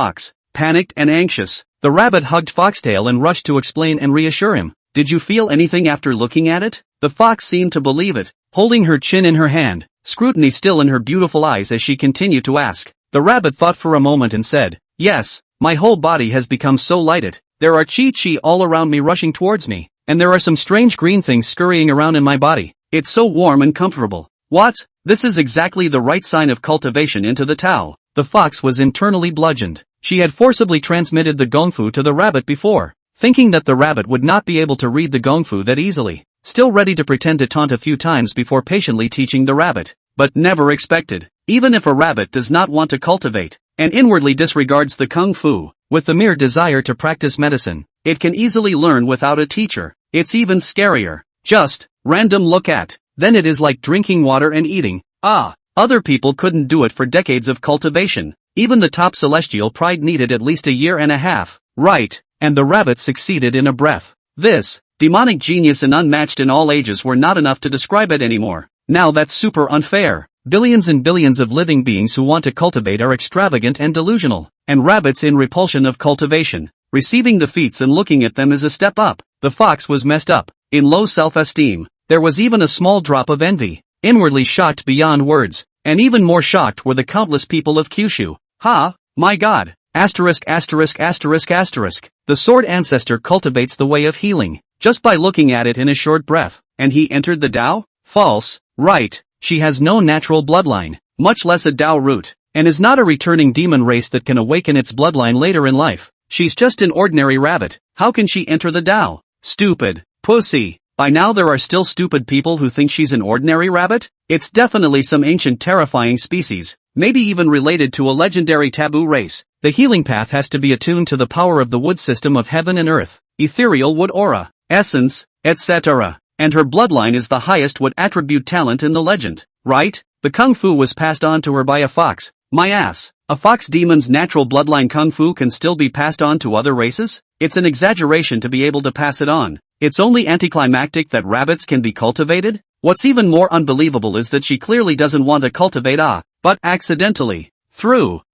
Panicked and anxious, the rabbit hugged Foxtail and rushed to explain and reassure him. Did you feel anything after looking at it? The fox seemed to believe it, holding her chin in her hand, scrutiny still in her beautiful eyes as she continued to ask. The rabbit thought for a moment and said, yes, my whole body has become so lighted. There are chi all around me rushing towards me, and there are some strange green things scurrying around in my body. It's so warm and comfortable. What? This is exactly the right sign of cultivation into the Tao. The fox was internally bludgeoned. She had forcibly transmitted the gongfu to the rabbit before, thinking that the rabbit would not be able to read the gongfu that easily, still ready to pretend to taunt a few times before patiently teaching the rabbit, but never expected. Even if a rabbit does not want to cultivate, and inwardly disregards the kung fu, with the mere desire to practice medicine, it can easily learn without a teacher. It's even scarier. Just, random look at. Then it is like drinking water and eating. Other people couldn't do it for decades of cultivation. Even the top celestial pride needed at least a year and a half. Right, and the rabbit succeeded in a breath. This, demonic genius and unmatched in all ages were not enough to describe it anymore. Now that's super unfair. Billions and billions of living beings who want to cultivate are extravagant and delusional, and rabbits in repulsion of cultivation. Receiving the feats and looking at them is a step up. The fox was messed up, in low self-esteem. There was even a small drop of envy, inwardly shocked beyond words, and even more shocked were the countless people of Kyushu. My god! The Sword Ancestor cultivates the way of healing, just by looking at it in a short breath, and he entered the Tao? False. Right, she has no natural bloodline, much less a Tao root, and is not a returning demon race that can awaken its bloodline later in life. She's just an ordinary rabbit. How can she enter the Tao? Stupid. Pussy. By now there are still stupid people who think she's an ordinary rabbit? It's definitely some ancient terrifying species, maybe even related to a legendary taboo race. The healing path has to be attuned to the power of the wood system of heaven and earth, ethereal wood aura, essence, etc. And her bloodline is the highest wood attribute talent in the legend, right? The kung fu was passed on to her by a fox. My ass. A fox demon's natural bloodline kung fu can still be passed on to other races? It's an exaggeration to be able to pass it on. It's only anticlimactic that rabbits can be cultivated? What's even more unbelievable is that she clearly doesn't want to cultivate but accidentally.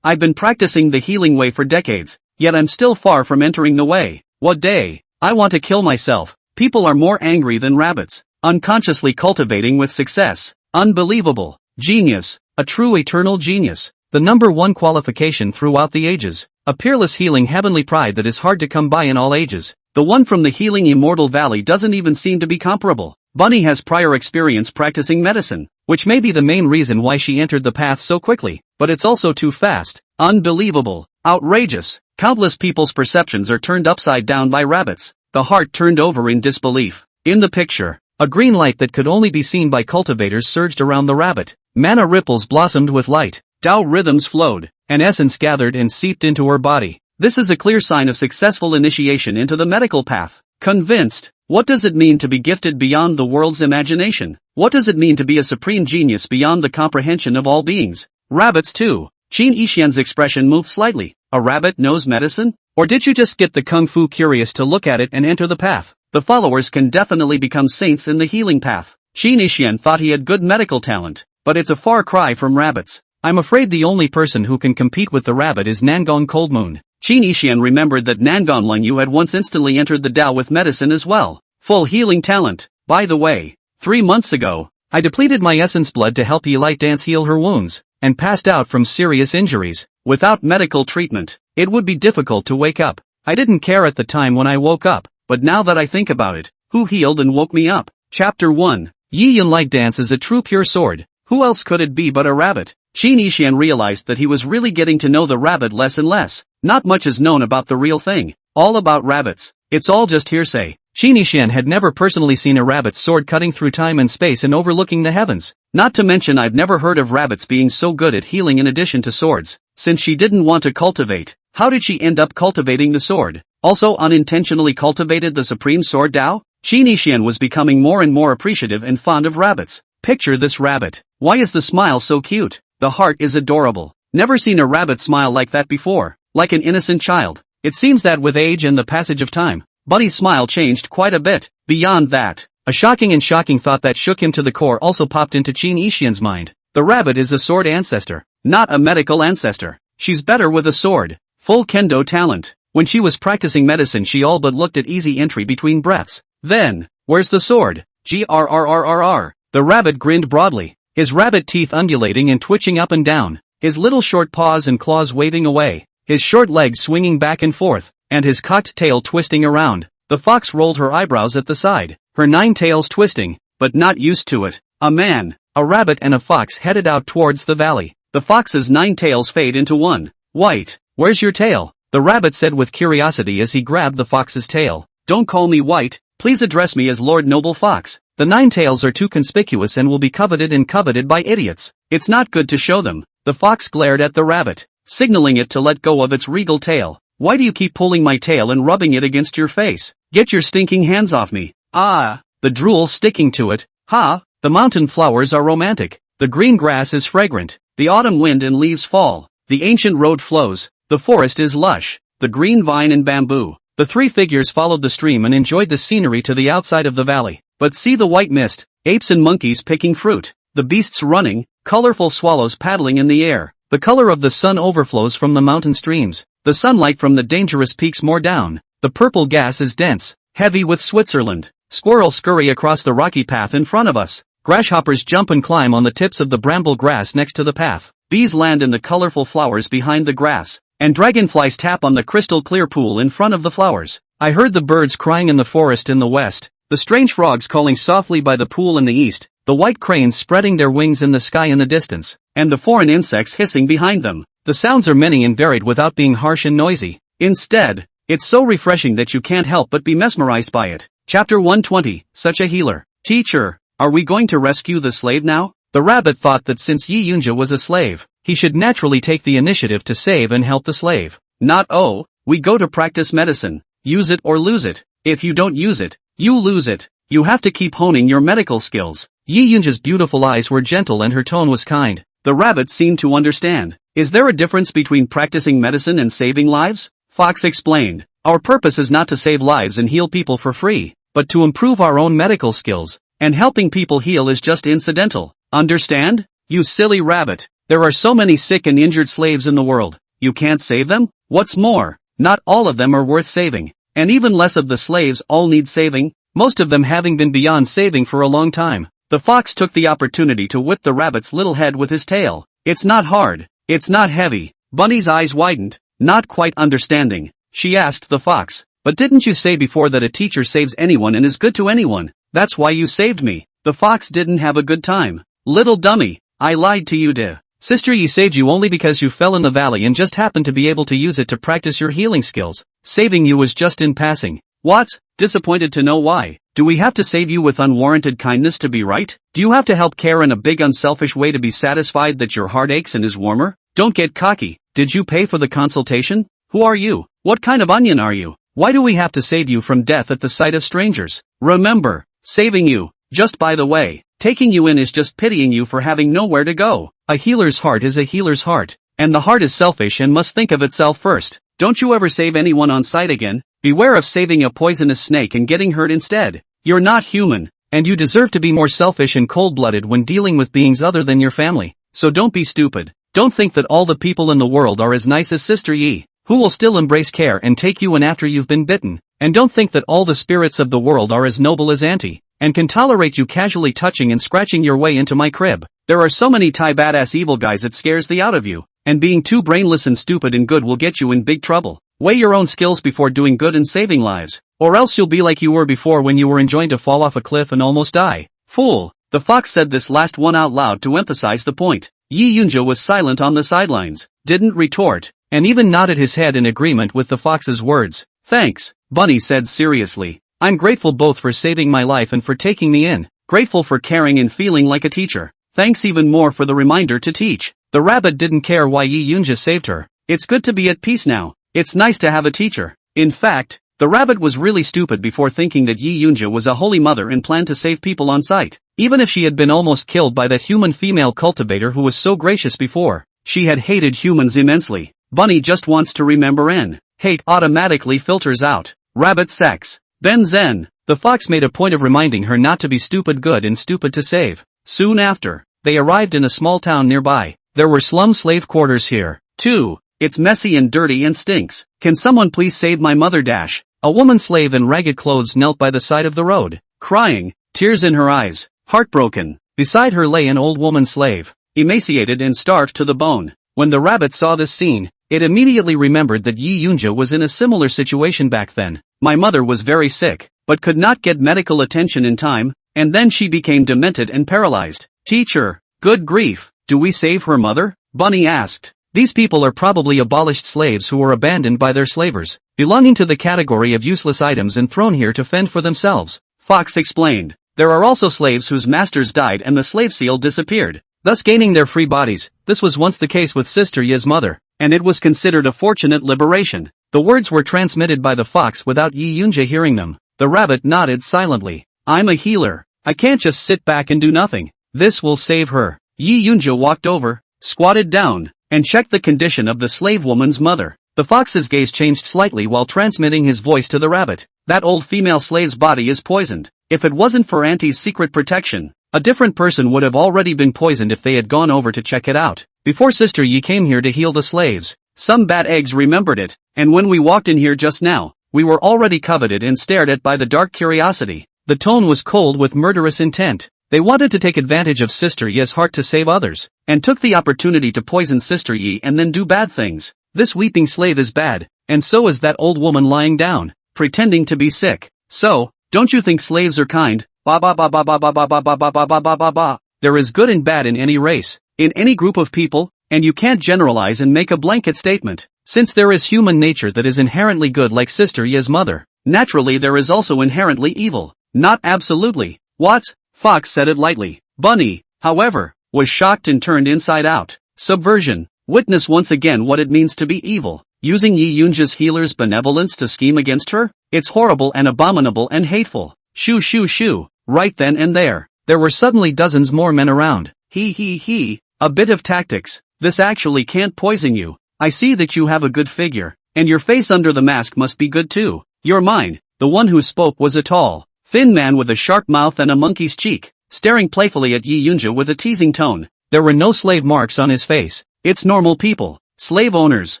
I've been practicing the healing way for decades, yet I'm still far from entering the way. What day? I want to kill myself. People are more angry than rabbits. Unconsciously cultivating with success. Unbelievable. Genius. A true eternal genius. The number one qualification throughout the ages. A peerless healing heavenly pride that is hard to come by in all ages. The one from the healing immortal valley doesn't even seem to be comparable. Bunny has prior experience practicing medicine, which may be the main reason why she entered the path so quickly, but it's also too fast. Unbelievable. Outrageous. Countless people's perceptions are turned upside down by rabbits. The heart turned over in disbelief. In the picture, a green light that could only be seen by cultivators surged around the rabbit. Mana ripples blossomed with light. Tao rhythms flowed, and essence gathered and seeped into her body. This is a clear sign of successful initiation into the medical path. Convinced. What does it mean to be gifted beyond the world's imagination? What does it mean to be a supreme genius beyond the comprehension of all beings? Rabbits too. Qin Yixian's expression moved slightly. A rabbit knows medicine? Or did you just get the kung fu curious to look at it and enter the path? The followers can definitely become saints in the healing path. Qin Yixian thought he had good medical talent, but it's a far cry from rabbits. I'm afraid the only person who can compete with the rabbit is Nangong Cold Moon. Qin Yixian remembered that Nangong Lengyu had once instantly entered the Tao with medicine as well. Full healing talent. By the way, 3 months ago, I depleted my essence blood to help Yi Light Dance heal her wounds, and passed out from serious injuries. Without medical treatment, it would be difficult to wake up. I didn't care at the time when I woke up, but now that I think about it, Who healed and woke me up? Chapter 1. Yi Yun Light Dance is a true pure sword. Who else could it be but a rabbit? Qin Yixian realized that he was really getting to know the rabbit less and less. Not much is known about the real thing. All about rabbits. It's all just hearsay. Qin Yixian had never personally seen a rabbit's sword cutting through time and space and overlooking the heavens. Not to mention I've never heard of rabbits being so good at healing in addition to swords. Since she didn't want to cultivate, how did she end up cultivating the sword? Also unintentionally cultivated the supreme sword Dao? Qin Yixian was becoming more and more appreciative and fond of rabbits. Picture this rabbit. Why is the smile so cute? The heart is adorable. Never seen a rabbit smile like that before. Like an innocent child. It seems that with age and the passage of time, Buddy's smile changed quite a bit. Beyond that, a shocking thought that shook him to the core also popped into Qin Yixian's mind. The rabbit is a sword ancestor, not a medical ancestor. She's better with a sword. Full kendo talent. When she was practicing medicine she all but looked at easy entry between breaths. Then, where's the sword? Grrrrrr. The rabbit grinned broadly, his rabbit teeth undulating and twitching up and down, his little short paws and claws waving away, his short legs swinging back and forth, and his cocked tail twisting around. The fox rolled her eyebrows at the side, her 9 tails twisting, but not used to it. A man, a rabbit and a fox headed out towards the valley. The fox's 9 tails fade into one. White, where's your tail? The rabbit said with curiosity as he grabbed the fox's tail. Don't call me White, please address me as Lord Noble Fox. The 9 tails are too conspicuous and will be coveted by idiots. It's not good to show them. The fox glared at the rabbit, signaling it to let go of its regal tail. Why do you keep pulling my tail and rubbing it against your face? Get your stinking hands off me. Ah, the drool sticking to it. Ha, the mountain flowers are romantic. The green grass is fragrant. The autumn wind and leaves fall. The ancient road flows. The forest is lush. The green vine and bamboo. The 3 figures followed the stream and enjoyed the scenery to the outside of the valley. But see the white mist, apes and monkeys picking fruit, the beasts running, colorful swallows paddling in the air. The color of the sun overflows from the mountain streams, the sunlight from the dangerous peaks more down. The purple gas is dense, heavy with Switzerland. Squirrels scurry across the rocky path in front of us. Grasshoppers jump and climb on the tips of the bramble grass next to the path. Bees land in the colorful flowers behind the grass, and dragonflies tap on the crystal clear pool in front of the flowers. I heard the birds crying in the forest in the west, the strange frogs calling softly by the pool in the east, the white cranes spreading their wings in the sky in the distance, and the foreign insects hissing behind them. The sounds are many and varied without being harsh and noisy. Instead, it's so refreshing that you can't help but be mesmerized by it. Chapter 120, Such a Healer. Teacher, are we going to rescue the slave now? The rabbit thought that since Yi Yunja was a slave, he should naturally take the initiative to save and help the slave. Not oh, we go to practice medicine. Use it or lose it. If you don't use it, you lose it. You have to keep honing your medical skills. Yi Yunja's beautiful eyes were gentle and her tone was kind. The rabbit seemed to understand. Is there a difference between practicing medicine and saving lives? Fox explained. Our purpose is not to save lives and heal people for free, but to improve our own medical skills. And helping people heal is just incidental. Understand? You silly rabbit. There are so many sick and injured slaves in the world. You can't save them? What's more, not all of them are worth saving. And even less of the slaves all need saving, most of them having been beyond saving for a long time. The fox took the opportunity to whip the rabbit's little head with his tail. It's not hard. It's not heavy. Bunny's eyes widened, not quite understanding. She asked the fox, but didn't you say before that a teacher saves anyone and is good to anyone? That's why you saved me. The fox didn't have a good time. Little dummy, I lied to you Sister, Yi saved you only because you fell in the valley and just happened to be able to use it to practice your healing skills. Saving you was just in passing. What? Disappointed to know why. Do we have to save you with unwarranted kindness to be right? Do you have to help care in a big unselfish way to be satisfied that your heart aches and is warmer? Don't get cocky. Did you pay for the consultation? Who are you? What kind of onion are you? Why do we have to save you from death at the sight of strangers? Remember, saving you, just by the way, taking you in is just pitying you for having nowhere to go. A healer's heart is a healer's heart, and the heart is selfish and must think of itself first. Don't you ever save anyone on sight again. Beware of saving a poisonous snake and getting hurt instead. You're not human, and you deserve to be more selfish and cold-blooded when dealing with beings other than your family. So don't be stupid. Don't think that all the people in the world are as nice as Sister Yi, who will still embrace care and take you in after you've been bitten. And don't think that all the spirits of the world are as noble as Auntie, and can tolerate you casually touching and scratching your way into my crib. There are so many Thai badass evil guys it scares the out of you, and being too brainless and stupid and good will get you in big trouble. Weigh your own skills before doing good and saving lives, or else you'll be like you were before when you were enjoying to fall off a cliff and almost die. Fool. The fox said this last one out loud to emphasize the point. Yi Yunja was silent on the sidelines, didn't retort, and even nodded his head in agreement with the fox's words. Thanks, Bunny said seriously. I'm grateful both for saving my life and for taking me in. Grateful for caring and feeling like a teacher. Thanks even more for the reminder to teach. The rabbit didn't care why Yi Yunja saved her. It's good to be at peace now. It's nice to have a teacher. In fact, the rabbit was really stupid before thinking that Yi Yunja was a holy mother and planned to save people on sight. Even if she had been almost killed by that human female cultivator who was so gracious before, she had hated humans immensely. Bunny just wants to remember hate automatically filters out. Rabbit sex. Ben Zen. The fox made a point of reminding her not to be stupid good and stupid to save. Soon after, they arrived in a small town nearby. There were slum slave quarters here, too. It's messy and dirty and stinks. Can someone please save my mother dash? A woman slave in ragged clothes knelt by the side of the road, crying, tears in her eyes, heartbroken. Beside her lay an old woman slave, emaciated and starved to the bone. When the rabbit saw this scene, it immediately remembered that Yi Yunja was in a similar situation back then. My mother was very sick, but could not get medical attention in time, and then she became demented and paralyzed. Teacher, good grief, do we save her mother? Bunny asked. These people are probably abolished slaves who were abandoned by their slavers, belonging to the category of useless items and thrown here to fend for themselves. Fox explained. There are also slaves whose masters died and the slave seal disappeared, thus gaining their free bodies. This was once the case with Sister Yi's mother, and it was considered a fortunate liberation. The words were transmitted by the fox without Yi Yunja hearing them. The rabbit nodded silently. I'm a healer. I can't just sit back and do nothing. This will save her. Yi Yunja walked over, squatted down, and checked the condition of the slave woman's mother. The fox's gaze changed slightly while transmitting his voice to the rabbit. That old female slave's body is poisoned. If it wasn't for Auntie's secret protection, a different person would have already been poisoned if they had gone over to check it out. Before Sister Yi came here to heal the slaves, some bad eggs remembered it, and when we walked in here just now, we were already coveted and stared at by the dark curiosity. The tone was cold with murderous intent. They wanted to take advantage of Sister Yi's heart to save others, and took the opportunity to poison Sister Yi and then do bad things. This weeping slave is bad, and so is that old woman lying down, pretending to be sick. So, don't you think slaves are kind? Ba ba ba ba ba ba ba ba ba ba ba ba ba ba ba. There is good and bad in any race, in any group of people, and you can't generalize and make a blanket statement. Since there is human nature that is inherently good like Sister Yi's mother, naturally there is also inherently evil. Not absolutely. What? Fox said it lightly. Bunny, however, was shocked and turned inside out. Subversion. Witness once again what it means to be evil. Using Yi Yunja's healer's benevolence to scheme against her? It's horrible and abominable and hateful. Shoo shoo shoo. Right then and there were suddenly dozens more men around. He. A bit of tactics. This actually can't poison you. I see that you have a good figure, and your face under the mask must be good too. You're mine. The one who spoke was a tall, thin man with a sharp mouth and a monkey's cheek, staring playfully at Yi Yunja with a teasing tone. There were no slave marks on his face. It's normal people. Slave owners.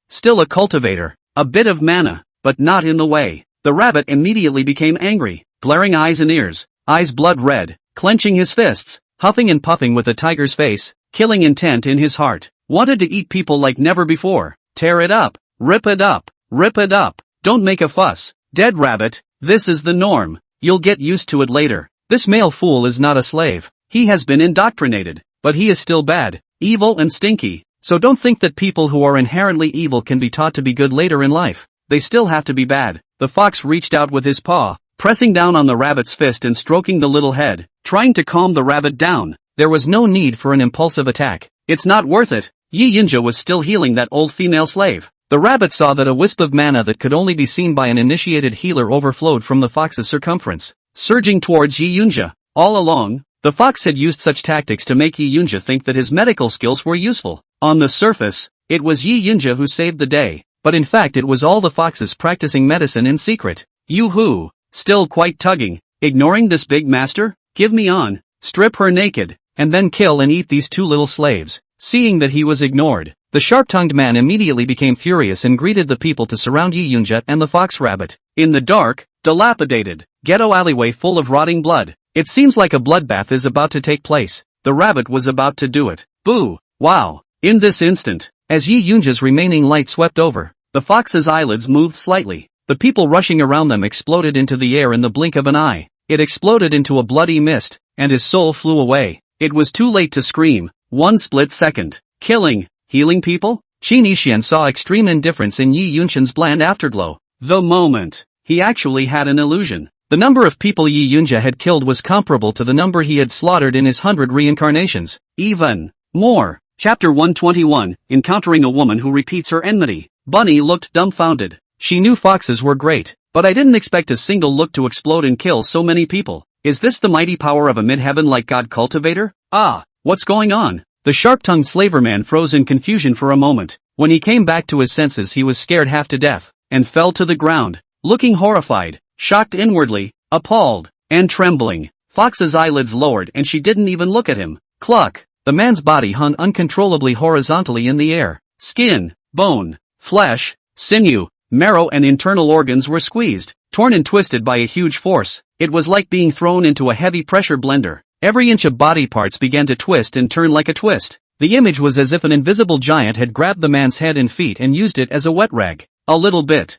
Still a cultivator. A bit of mana, but not in the way. The rabbit immediately became angry, glaring eyes and ears, eyes blood red, clenching his fists, huffing and puffing with a tiger's face, killing intent in his heart. Wanted to eat people like never before. Tear it up. Rip it up. Rip it up. Don't make a fuss. Dead rabbit. This is the norm. You'll get used to it later. This male fool is not a slave. He has been indoctrinated, but he is still bad, evil and stinky. So don't think that people who are inherently evil can be taught to be good later in life. They still have to be bad. The fox reached out with his paw, pressing down on the rabbit's fist and stroking the little head, trying to calm the rabbit down. There was no need for an impulsive attack. It's not worth it. Yi Yunja was still healing that old female slave. The rabbit saw that a wisp of mana that could only be seen by an initiated healer overflowed from the fox's circumference, surging towards Yi Yunja. All along, the fox had used such tactics to make Yi Yunja think that his medical skills were useful. On the surface, it was Yi Yunja who saved the day, but in fact it was all the foxes practicing medicine in secret. Yoo-hoo, still quite tugging, ignoring this big master? Give me on, strip her naked, and then kill and eat these two little slaves. Seeing that he was ignored, the sharp-tongued man immediately became furious and greeted the people to surround Yi Yunja and the fox rabbit. In the dark, dilapidated, ghetto alleyway full of rotting blood, it seems like a bloodbath is about to take place. The rabbit was about to do it. Boo! Wow! In this instant, as Yi Yunja's remaining light swept over, The fox's eyelids moved slightly. The people rushing around them exploded into the air in the blink of an eye. It exploded into a bloody mist, and his soul flew away. It was too late to scream. One split second. Killing, healing people? Qin Yixian saw extreme indifference in Yi Yunshan's bland afterglow. The moment. He actually had an illusion. The number of people Yi Yunjia had killed was comparable to the number he had slaughtered in his 100 reincarnations. Even more. Chapter 121, Encountering a Woman Who Repeats Her Enmity. Bunny looked dumbfounded. She knew foxes were great, but I didn't expect a single look to explode and kill so many people. Is this the mighty power of a mid-heaven-like god cultivator? Ah, what's going on? The sharp-tongued slaverman froze in confusion for a moment. When he came back to his senses he was scared half to death, and fell to the ground, looking horrified, shocked inwardly, appalled, and trembling. Fox's eyelids lowered and she didn't even look at him. Cluck! The man's body hung uncontrollably horizontally in the air. Skin, bone, flesh, sinew, marrow and internal organs were squeezed, torn and twisted by a huge force. It was like being thrown into a heavy pressure blender. Every inch of body parts began to twist and turn like a twist. The image was as if an invisible giant had grabbed the man's head and feet and used it as a wet rag. A little bit,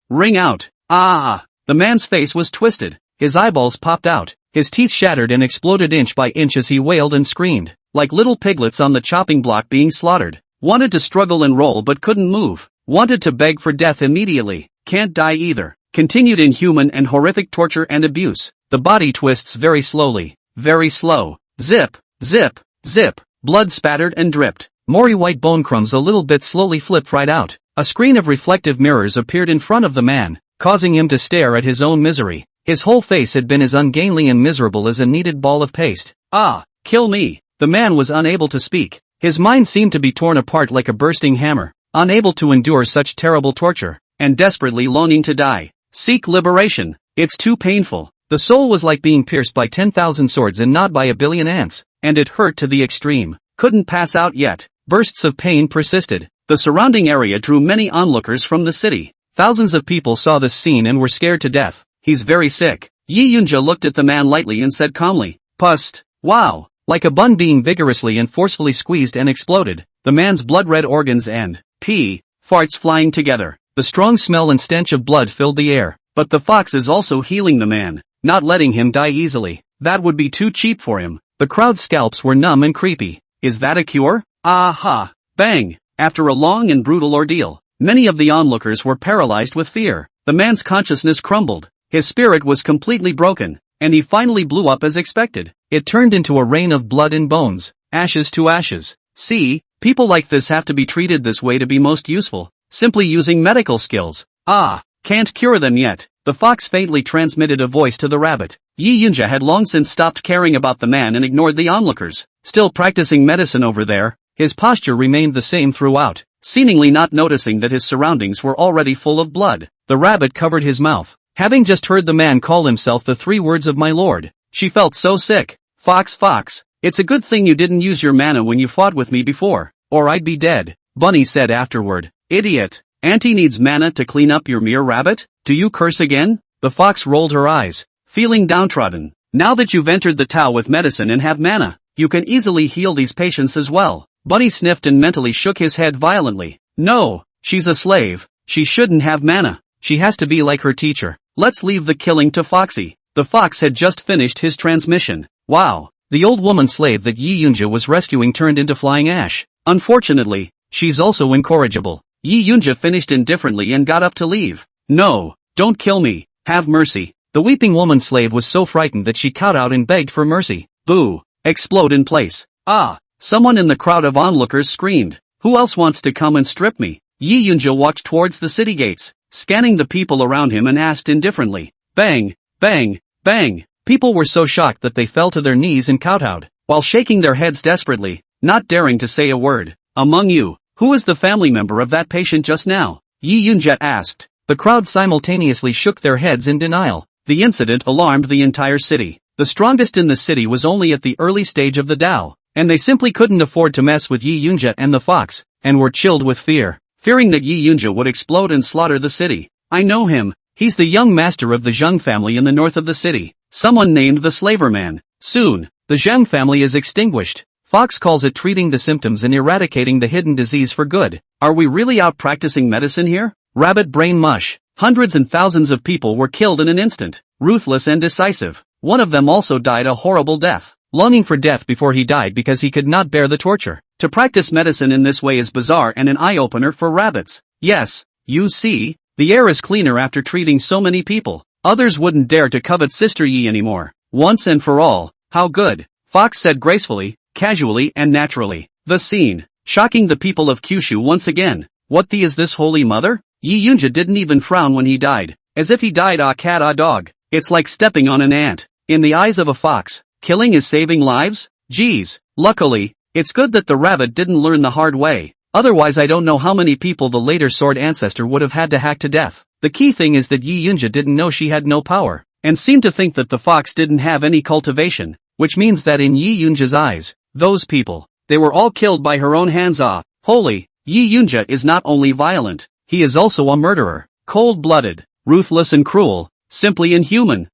ring out. Ah! The man's face was twisted. His eyeballs popped out. His teeth shattered and exploded inch by inch as he wailed and screamed, like little piglets on the chopping block being slaughtered. Wanted to struggle and roll but couldn't move. Wanted to beg for death immediately. Can't die either. Continued inhuman and horrific torture and abuse. The body twists very slowly. Very slow. Zip, zip, zip. Blood spattered and dripped. Maury white bone crumbs a little bit slowly flipped right out. A screen of reflective mirrors appeared in front of the man, causing him to stare at his own misery. His whole face had been as ungainly and miserable as a kneaded ball of paste. Ah, kill me. The man was unable to speak. His mind seemed to be torn apart like a bursting hammer, unable to endure such terrible torture, and desperately longing to die. Seek liberation. It's too painful. The soul was like being pierced by 10,000 swords and gnawed by a billion ants, and it hurt to the extreme. Couldn't pass out yet. Bursts of pain persisted. The surrounding area drew many onlookers from the city. Thousands of people saw this scene and were scared to death. He's very sick. Yi Yunjia looked at the man lightly and said calmly, "Pust. Wow." Like a bun being vigorously and forcefully squeezed and exploded, the man's blood-red organs and farts flying together. The strong smell and stench of blood filled the air. But the fox is also healing the man, not letting him die easily. That would be too cheap for him. The crowd's scalps were numb and creepy. Is that a cure? Aha! Bang! After a long and brutal ordeal, many of the onlookers were paralyzed with fear. The man's consciousness crumbled. His spirit was completely broken, and he finally blew up as expected. It turned into a rain of blood and bones, ashes to ashes. See, people like this have to be treated this way to be most useful, simply using medical skills. Ah, can't cure them yet. The fox faintly transmitted a voice to the rabbit. Yi Yunjia had long since stopped caring about the man and ignored the onlookers. Still practicing medicine over there, his posture remained the same throughout, seemingly not noticing that his surroundings were already full of blood. The rabbit covered his mouth, having just heard the man call himself the 3 words of my lord. She felt so sick. Fox, fox, it's a good thing you didn't use your mana when you fought with me before, or I'd be dead, Bunny said afterward. Idiot. Auntie needs mana to clean up your mere rabbit? Do you curse again? The fox rolled her eyes, feeling downtrodden. Now that you've entered the Tao with medicine and have mana, you can easily heal these patients as well. Bunny sniffed and mentally shook his head violently. No, she's a slave. She shouldn't have mana. She has to be like her teacher. Let's leave the killing to Foxy. The fox had just finished his transmission. Wow. The old woman slave that Yi Yunjia was rescuing turned into flying ash. Unfortunately, she's also incorrigible. Yi Yunjia finished indifferently and got up to leave. No, don't kill me. Have mercy. The weeping woman slave was so frightened that she cowed out and begged for mercy. Boo. Explode in place. Ah. Someone in the crowd of onlookers screamed. Who else wants to come and strip me? Yi Yunjia walked towards the city gates, scanning the people around him and asked indifferently. Bang, bang, bang. People were so shocked that they fell to their knees and kowtowed, while shaking their heads desperately, not daring to say a word. Among you, who is the family member of that patient just now? Yi Yunjia asked. The crowd simultaneously shook their heads in denial. The incident alarmed the entire city. The strongest in the city was only at the early stage of the Tao, and they simply couldn't afford to mess with Yi Yunjia and the fox, and were chilled with fear, fearing that Yi Yunjia would explode and slaughter the city. I know him. He's the young master of the Zheng family in the north of the city. Someone named the Slaverman. Soon, the Zheng family is extinguished. Fox calls it treating the symptoms and eradicating the hidden disease for good. Are we really out practicing medicine here? Rabbit brain mush. Hundreds and thousands of people were killed in an instant, ruthless and decisive. One of them also died a horrible death, longing for death before he died because he could not bear the torture. To practice medicine in this way is bizarre and an eye-opener for rabbits. Yes, you see, the air is cleaner after treating so many people. Others wouldn't dare to covet Sister Yi anymore. Once and for all, how good, Fox said gracefully, casually and naturally. The scene, shocking the people of Kyushu once again. What the is this holy mother? Yi Yunja didn't even frown when he died, as if he died a cat a dog. It's like stepping on an ant. In the eyes of a fox, killing is saving lives? Geez, luckily, it's good that the rabbit didn't learn the hard way. Otherwise I don't know how many people the later Sword Ancestor would have had to hack to death. The key thing is that Yi Yunja didn't know she had no power, and seemed to think that the fox didn't have any cultivation, which means that in Yi Yunja's eyes, those people, they were all killed by her own hands. Holy, Yi Yunja is not only violent, he is also a murderer, cold-blooded, ruthless and cruel, simply inhuman.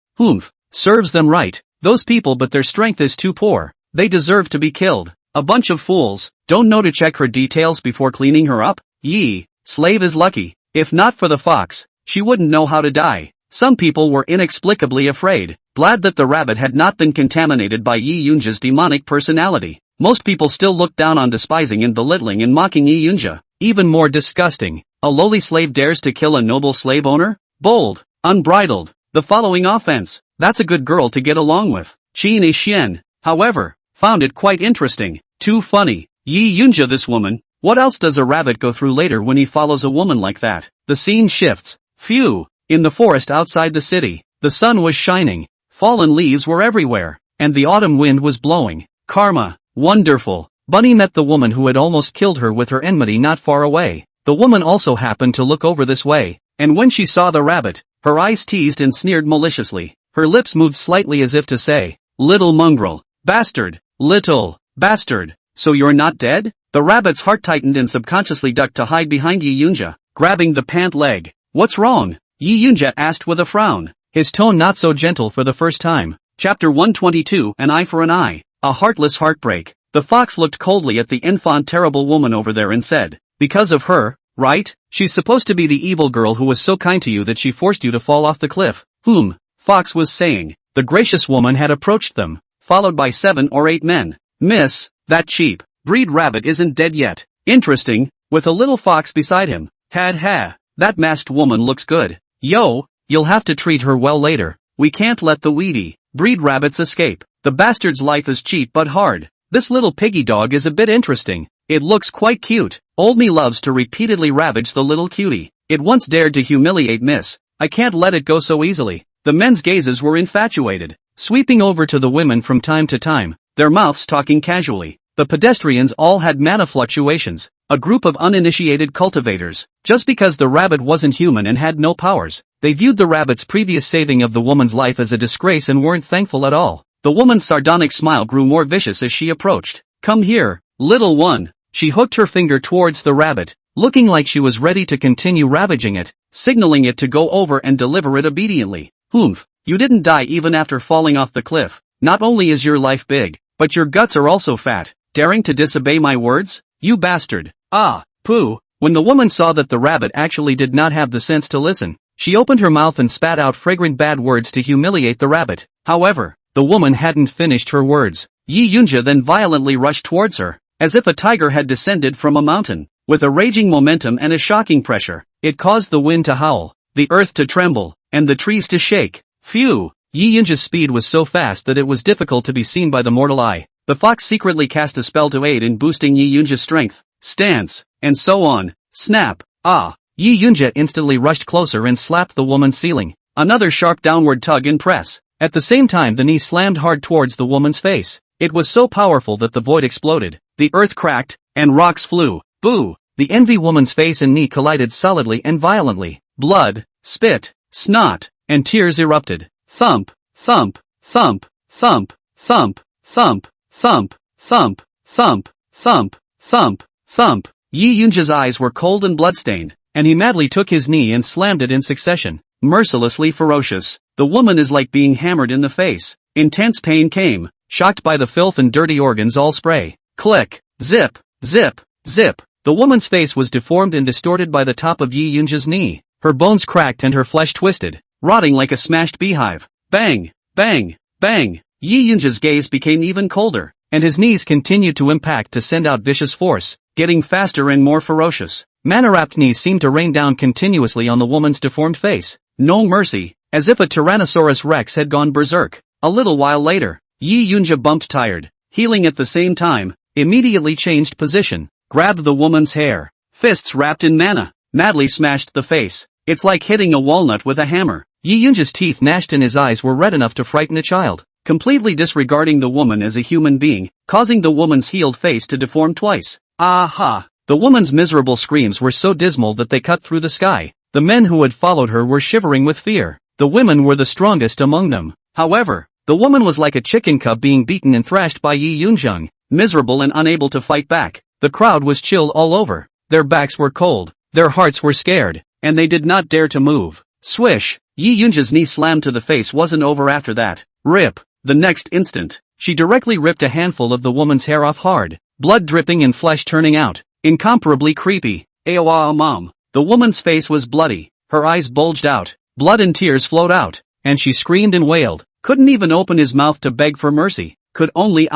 Serves them right, those people, but their strength is too poor, they deserve to be killed. A bunch of fools, don't know to check her details before cleaning her up? Yi, slave is lucky, if not for the fox, she wouldn't know how to die. Some people were inexplicably afraid, glad that the rabbit had not been contaminated by Yi Yunja's demonic personality. Most people still looked down on, despising and belittling and mocking Yi Yunja. Even more disgusting, a lowly slave dares to kill a noble slave owner? Bold, unbridled, the following offense, that's a good girl to get along with. Qin Xian, however, found it quite interesting. Too funny. Yi Yunja, this woman, what else does a rabbit go through later when he follows a woman like that? The scene shifts. Phew. In the forest outside the city, the sun was shining, fallen leaves were everywhere, and the autumn wind was blowing. Karma. Wonderful. Bunny met the woman who had almost killed her with her enmity not far away. The woman also happened to look over this way, and when she saw the rabbit, her eyes teased and sneered maliciously. Her lips moved slightly as if to say, "Little mongrel. Bastard. Little bastard. So you're not dead?" The rabbit's heart tightened and subconsciously ducked to hide behind Yi Yunja, grabbing the pant leg. "What's wrong?" Yi Yunja asked with a frown, his tone not so gentle for the first time. Chapter 122, An Eye for an Eye. A heartless heartbreak. The fox looked coldly at the infant terrible woman over there and said, "Because of her, right? She's supposed to be the evil girl who was so kind to you that she forced you to fall off the cliff." Fox was saying. The gracious woman had approached them, followed by 7 or 8 men. "Miss, that cheap breed rabbit isn't dead yet. Interesting, with a little fox beside him. That masked woman looks good. Yo, you'll have to treat her well later. We can't let the weedy breed rabbits escape. The bastard's life is cheap but hard. This little piggy dog is a bit interesting. It looks quite cute. Old me loves to repeatedly ravage the little cutie. It once dared to humiliate Miss. I can't let it go so easily." The men's gazes were infatuated, sweeping over to the women from time to time, their mouths talking casually. The pedestrians all had mana fluctuations, a group of uninitiated cultivators. Just because the rabbit wasn't human and had no powers, they viewed the rabbit's previous saving of the woman's life as a disgrace and weren't thankful at all. The woman's sardonic smile grew more vicious as she approached. "Come here, little one." She hooked her finger towards the rabbit, looking like she was ready to continue ravaging it, signaling it to go over and deliver it obediently. You didn't die even after falling off the cliff. Not only is your life big, but your guts are also fat. Daring to disobey my words? You bastard. Pooh. When the woman saw that the rabbit actually did not have the sense to listen, she opened her mouth and spat out fragrant bad words to humiliate the rabbit. However, the woman hadn't finished her words. Yi Yunja then violently rushed towards her, as if a tiger had descended from a mountain. With a raging momentum and a shocking pressure, it caused the wind to howl, the earth to tremble, and the trees to shake. Phew! Yi Yunja's speed was so fast that it was difficult to be seen by the mortal eye. The fox secretly cast a spell to aid in boosting Yi Yunja's strength, stance, and so on. Snap! Yi Yunja instantly rushed closer and slapped the woman's ceiling. Another sharp downward tug and press. At the same time the knee slammed hard towards the woman's face. It was so powerful that the void exploded. The earth cracked, and rocks flew. Boo! The envy woman's face and knee collided solidly and violently. Blood, spit, snot, and tears erupted. Thump, thump, thump, thump, thump, thump, thump, thump, thump, thump, thump, thump. Yi Yunja's eyes were cold and bloodstained, and he madly took his knee and slammed it in succession. Mercilessly ferocious. The woman is like being hammered in the face. Intense pain came, shocked by the filth and dirty organs all spray. Click. Zip. Zip. Zip. The woman's face was deformed and distorted by the top of Yi Yunja's knee. Her bones cracked and her flesh twisted, rotting like a smashed beehive. Bang. Bang. Bang. Yi Yunja's gaze became even colder, and his knees continued to impact to send out vicious force, getting faster and more ferocious. Manhwa knees seemed to rain down continuously on the woman's deformed face. No mercy, as if a Tyrannosaurus Rex had gone berserk. A little while later, Yi Yunja bumped tired, healing at the same time, immediately changed position, grabbed the woman's hair, fists wrapped in mana, madly smashed the face. It's like hitting a walnut with a hammer. Yi Yunja's teeth gnashed and his eyes were red enough to frighten a child, completely disregarding the woman as a human being, causing the woman's healed face to deform twice. Aha! The woman's miserable screams were so dismal that they cut through the sky. The men who had followed her were shivering with fear. The women were the strongest among them. However, the woman was like a chicken cub being beaten and thrashed by Yi Yunjung, miserable and unable to fight back. The crowd was chilled all over. Their backs were cold, their hearts were scared, and they did not dare to move. Swish! Yi Yunja's knee slammed to the face wasn't over after that. Rip! The next instant, she directly ripped a handful of the woman's hair off hard, blood dripping and flesh turning out. Incomparably creepy. Aowa mom. The woman's face was bloody, her eyes bulged out, blood and tears flowed out, and she screamed and wailed. Couldn't even open his mouth to beg for mercy, could only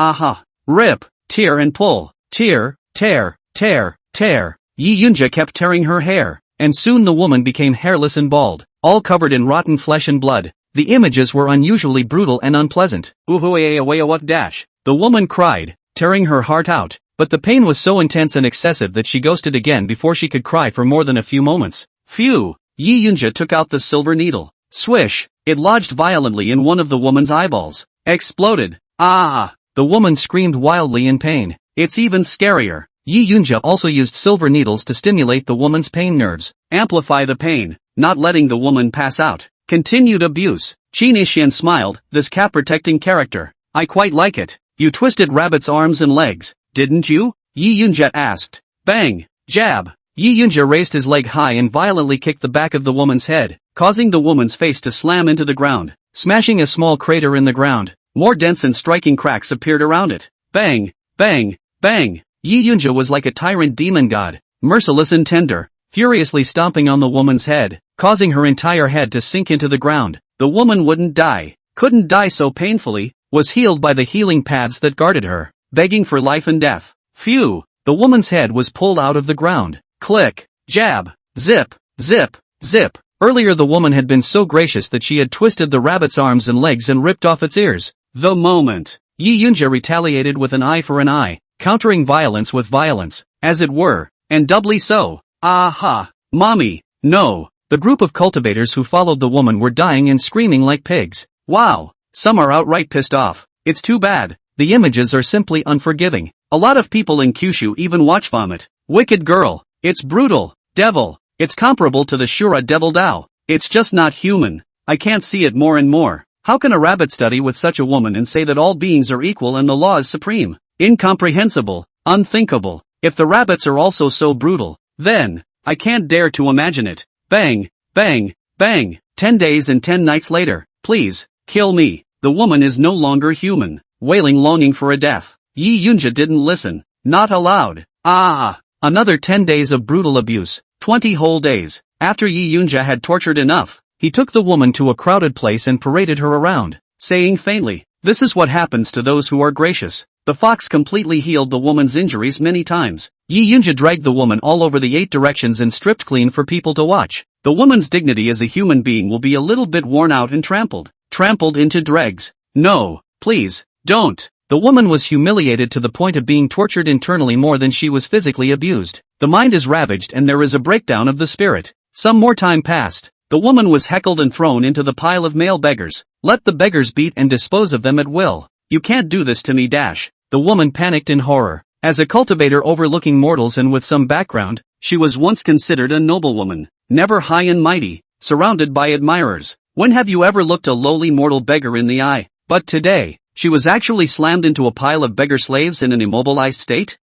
rip, tear and pull, tear, tear, tear, tear. Yi Yunja kept tearing her hair, and soon the woman became hairless and bald, all covered in rotten flesh and blood. The images were unusually brutal and unpleasant. The woman cried, tearing her heart out, but the pain was so intense and excessive that she ghosted again before she could cry for more than a few moments. Phew! Yi Yunja took out the silver needle. Swish! It lodged violently in one of the woman's eyeballs. Exploded. Ah! The woman screamed wildly in pain. It's even scarier. Yi Yunja also used silver needles to stimulate the woman's pain nerves, amplify the pain, not letting the woman pass out. Continued abuse. Qin Ishian smiled, this cap-protecting character. I quite like it. You twisted Rabbit's arms and legs, didn't you? Yi Yunja asked. Bang! Jab! Yi Yunja raised his leg high and violently kicked the back of the woman's head, causing the woman's face to slam into the ground, smashing a small crater in the ground. More dense and striking cracks appeared around it. Bang! Bang! Bang! Yi Yunja was like a tyrant demon god, merciless and tender, furiously stomping on the woman's head, causing her entire head to sink into the ground. The woman wouldn't die, couldn't die so painfully, was healed by the healing paths that guarded her, begging for life and death. Phew! The woman's head was pulled out of the ground. Click! Jab! Zip! Zip! Zip! Earlier the woman had been so gracious that she had twisted the rabbit's arms and legs and ripped off its ears. The moment, Yi Yunja retaliated with an eye for an eye, countering violence with violence, as it were, and doubly so. Aha! Mommy! No! The group of cultivators who followed the woman were dying and screaming like pigs. Wow! Some are outright pissed off. It's too bad. The images are simply unforgiving. A lot of people in Kyushu even watch vomit. Wicked girl. It's brutal. Devil. It's comparable to the Shura Devil Dao. It's just not human. I can't see it more and more. How can a rabbit study with such a woman and say that all beings are equal and the law is supreme? Incomprehensible. Unthinkable. If the rabbits are also so brutal, then, I can't dare to imagine it. Bang, bang, bang. 10 days and 10 nights later, please, kill me. The woman is no longer human, wailing longing for a death. Yi Yunja didn't listen. Not allowed. Ah! Another 10 days of brutal abuse. 20 whole days. After Yi Yunja had tortured enough, he took the woman to a crowded place and paraded her around, saying faintly, "This is what happens to those who are gracious." The fox completely healed the woman's injuries many times. Yi Yunja dragged the woman all over the 8 directions and stripped clean for people to watch. The woman's dignity as a human being will be a little bit worn out and trampled into dregs. No, please, don't. The woman was humiliated to the point of being tortured internally more than she was physically abused. The mind is ravaged and there is a breakdown of the spirit. Some more time passed. The woman was heckled and thrown into the pile of male beggars. Let the beggars beat and dispose of them at will. You can't do this to me. The woman panicked in horror. As a cultivator overlooking mortals and with some background, she was once considered a noblewoman, never high and mighty, surrounded by admirers. When have you ever looked a lowly mortal beggar in the eye? But today, she was actually slammed into a pile of beggar slaves in an immobilized state?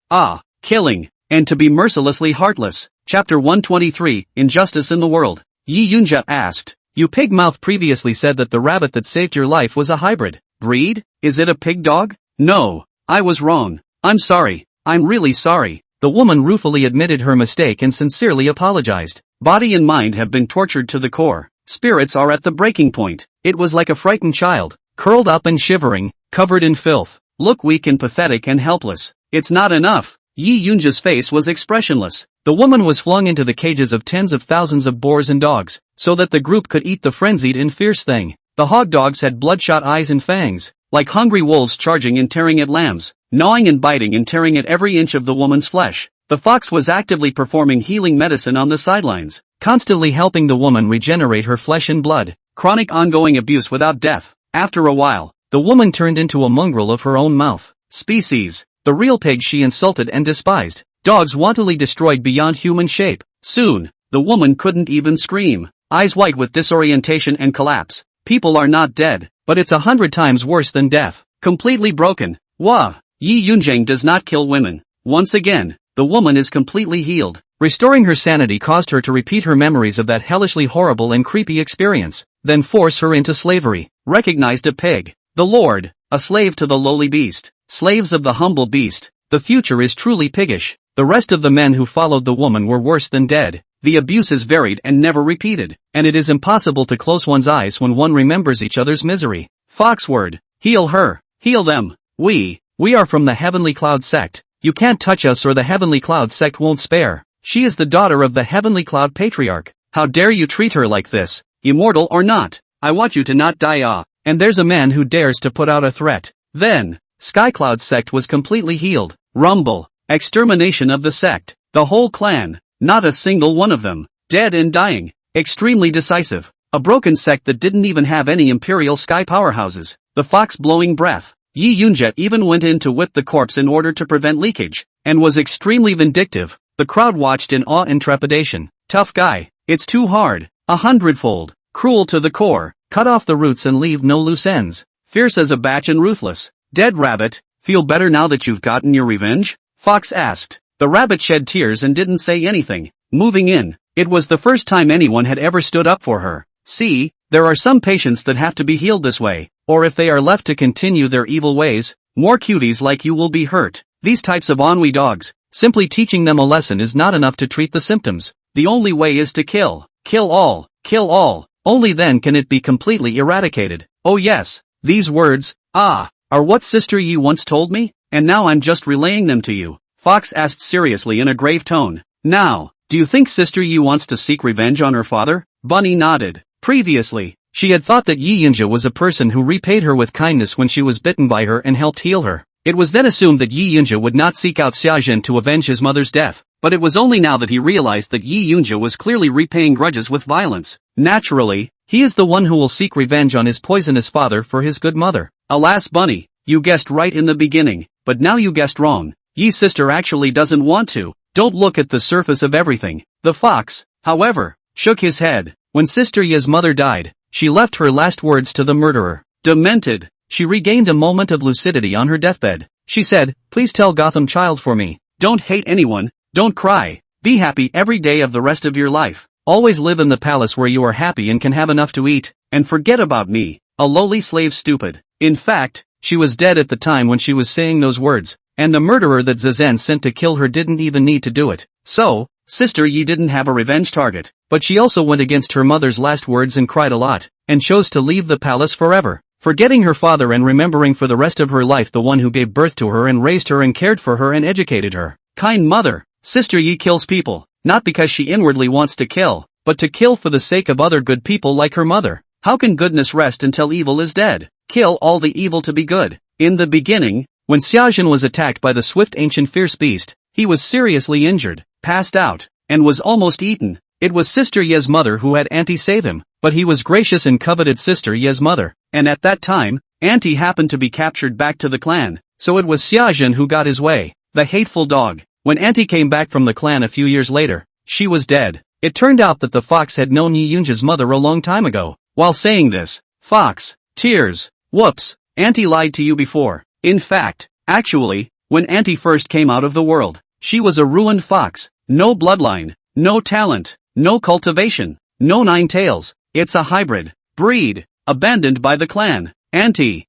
Killing, and to be mercilessly heartless. Chapter 123, Injustice in the World. Yi Yunja asked, "You pig mouth previously said that the rabbit that saved your life was a hybrid breed? Is it a pig dog?" "No, I was wrong. I'm sorry. I'm really sorry. The woman ruefully admitted her mistake and sincerely apologized. Body and mind have been tortured to the core. Spirits are at the breaking point. It was like a frightened child, curled up and shivering, covered in filth. Look weak and pathetic and helpless. It's not enough. Yi Yunja's face was expressionless. The woman was flung into the cages of tens of thousands of boars and dogs, so that the group could eat the frenzied and fierce thing. The hog dogs had bloodshot eyes and fangs, like hungry wolves charging and tearing at lambs, gnawing and biting and tearing at every inch of the woman's flesh. The fox was actively performing healing medicine on the sidelines, constantly helping the woman regenerate her flesh and blood. Chronic ongoing abuse without death. After a while, the woman turned into a mongrel of her own mouth. Species. The real pig she insulted and despised. Dogs wantonly destroyed beyond human shape. Soon, the woman couldn't even scream. Eyes white with disorientation and collapse. People are not dead, but it's 100 times worse than death. Completely broken. Wah! Yi Yunjang does not kill women. Once again, the woman is completely healed. Restoring her sanity caused her to repeat her memories of that hellishly horrible and creepy experience, then force her into slavery. Recognized a pig. The Lord, a slave to the lowly beast. Slaves of the humble beast. The future is truly piggish. The rest of the men who followed the woman were worse than dead. The abuse is varied and never repeated, and it is impossible to close one's eyes when one remembers each other's misery. Foxword, heal her, heal them. We are from the Heavenly Cloud sect. You can't touch us or the Heavenly Cloud sect won't spare. She is the daughter of the Heavenly Cloud Patriarch. How dare you treat her like this, immortal or not? I want you to not die. And there's a man who dares to put out a threat. Then, Skycloud sect was completely healed. Rumble, extermination of the sect. The whole clan. Not a single one of them, dead and dying, extremely decisive, a broken sect that didn't even have any imperial sky powerhouses, the fox blowing breath. Yi Yunja even went in to whip the corpse in order to prevent leakage, and was extremely vindictive. The crowd watched in awe and trepidation. Tough guy, it's too hard, 100-fold, cruel to the core, cut off the roots and leave no loose ends. Fierce as a batch and ruthless. Dead rabbit, feel better now that you've gotten your revenge? Fox asked. The rabbit shed tears and didn't say anything. Moving in, it was the first time anyone had ever stood up for her. See, there are some patients that have to be healed this way, or if they are left to continue their evil ways, more cuties like you will be hurt. These types of ennui dogs, simply teaching them a lesson is not enough to treat the symptoms. The only way is to kill. Kill all. Kill all. Only then can it be completely eradicated. Oh yes, these words, are what Sister Yi once told me, and now I'm just relaying them to you. Fox asked seriously in a grave tone. Now, do you think Sister Yi wants to seek revenge on her father? Bunny nodded. Previously, she had thought that Yi Yunja was a person who repaid her with kindness when she was bitten by her and helped heal her. It was then assumed that Yi Yunja would not seek out Xiaojin to avenge his mother's death, but it was only now that he realized that Yi Yunja was clearly repaying grudges with violence. Naturally, he is the one who will seek revenge on his poisonous father for his good mother. Alas Bunny, you guessed right in the beginning, but now you guessed wrong. Yi's sister actually doesn't want to. Don't look at the surface of everything. The fox, however, shook his head. When Sister Yi's mother died, she left her last words to the murderer. Demented, she regained a moment of lucidity on her deathbed. She said, "Please tell Gotham Child for me. Don't hate anyone, don't cry, be happy every day of the rest of your life. Always live in the palace where you are happy and can have enough to eat, and forget about me, a lowly slave stupid." In fact, she was dead at the time when she was saying those words, and the murderer that Zazen sent to kill her didn't even need to do it. So, Sister Yi didn't have a revenge target. But she also went against her mother's last words and cried a lot, and chose to leave the palace forever, forgetting her father and remembering for the rest of her life the one who gave birth to her and raised her and cared for her and educated her. Kind mother, Sister Yi kills people, not because she inwardly wants to kill, but to kill for the sake of other good people like her mother. How can goodness rest until evil is dead? Kill all the evil to be good. In the beginning, when Xiaojin was attacked by the swift ancient fierce beast, he was seriously injured, passed out, and was almost eaten. It was Sister Ye's mother who had Auntie save him, but he was gracious and coveted Sister Ye's mother, and at that time, Auntie happened to be captured back to the clan, so it was Xiaojin who got his way, the hateful dog. When Auntie came back from the clan a few years later, she was dead. It turned out that the fox had known Yi Yunja's mother a long time ago. While saying this, Fox, tears, whoops, Auntie lied to you before. In fact, actually, when Auntie first came out of the world, she was a ruined fox, no bloodline, no talent, no cultivation, no 9 tails. It's a hybrid breed, abandoned by the clan. Auntie,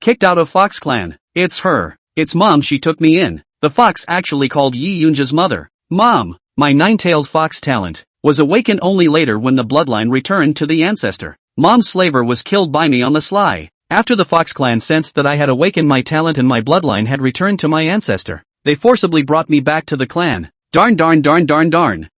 kicked out of Fox clan. It's her. It's Mom, she took me in. The fox actually called Yi Yunja's mother Mom. My nine-tailed fox talent was awakened only later when the bloodline returned to the ancestor. Mom's slaver was killed by me on the sly. After the Fox clan sensed that I had awakened my talent and my bloodline had returned to my ancestor, they forcibly brought me back to the clan. Darn.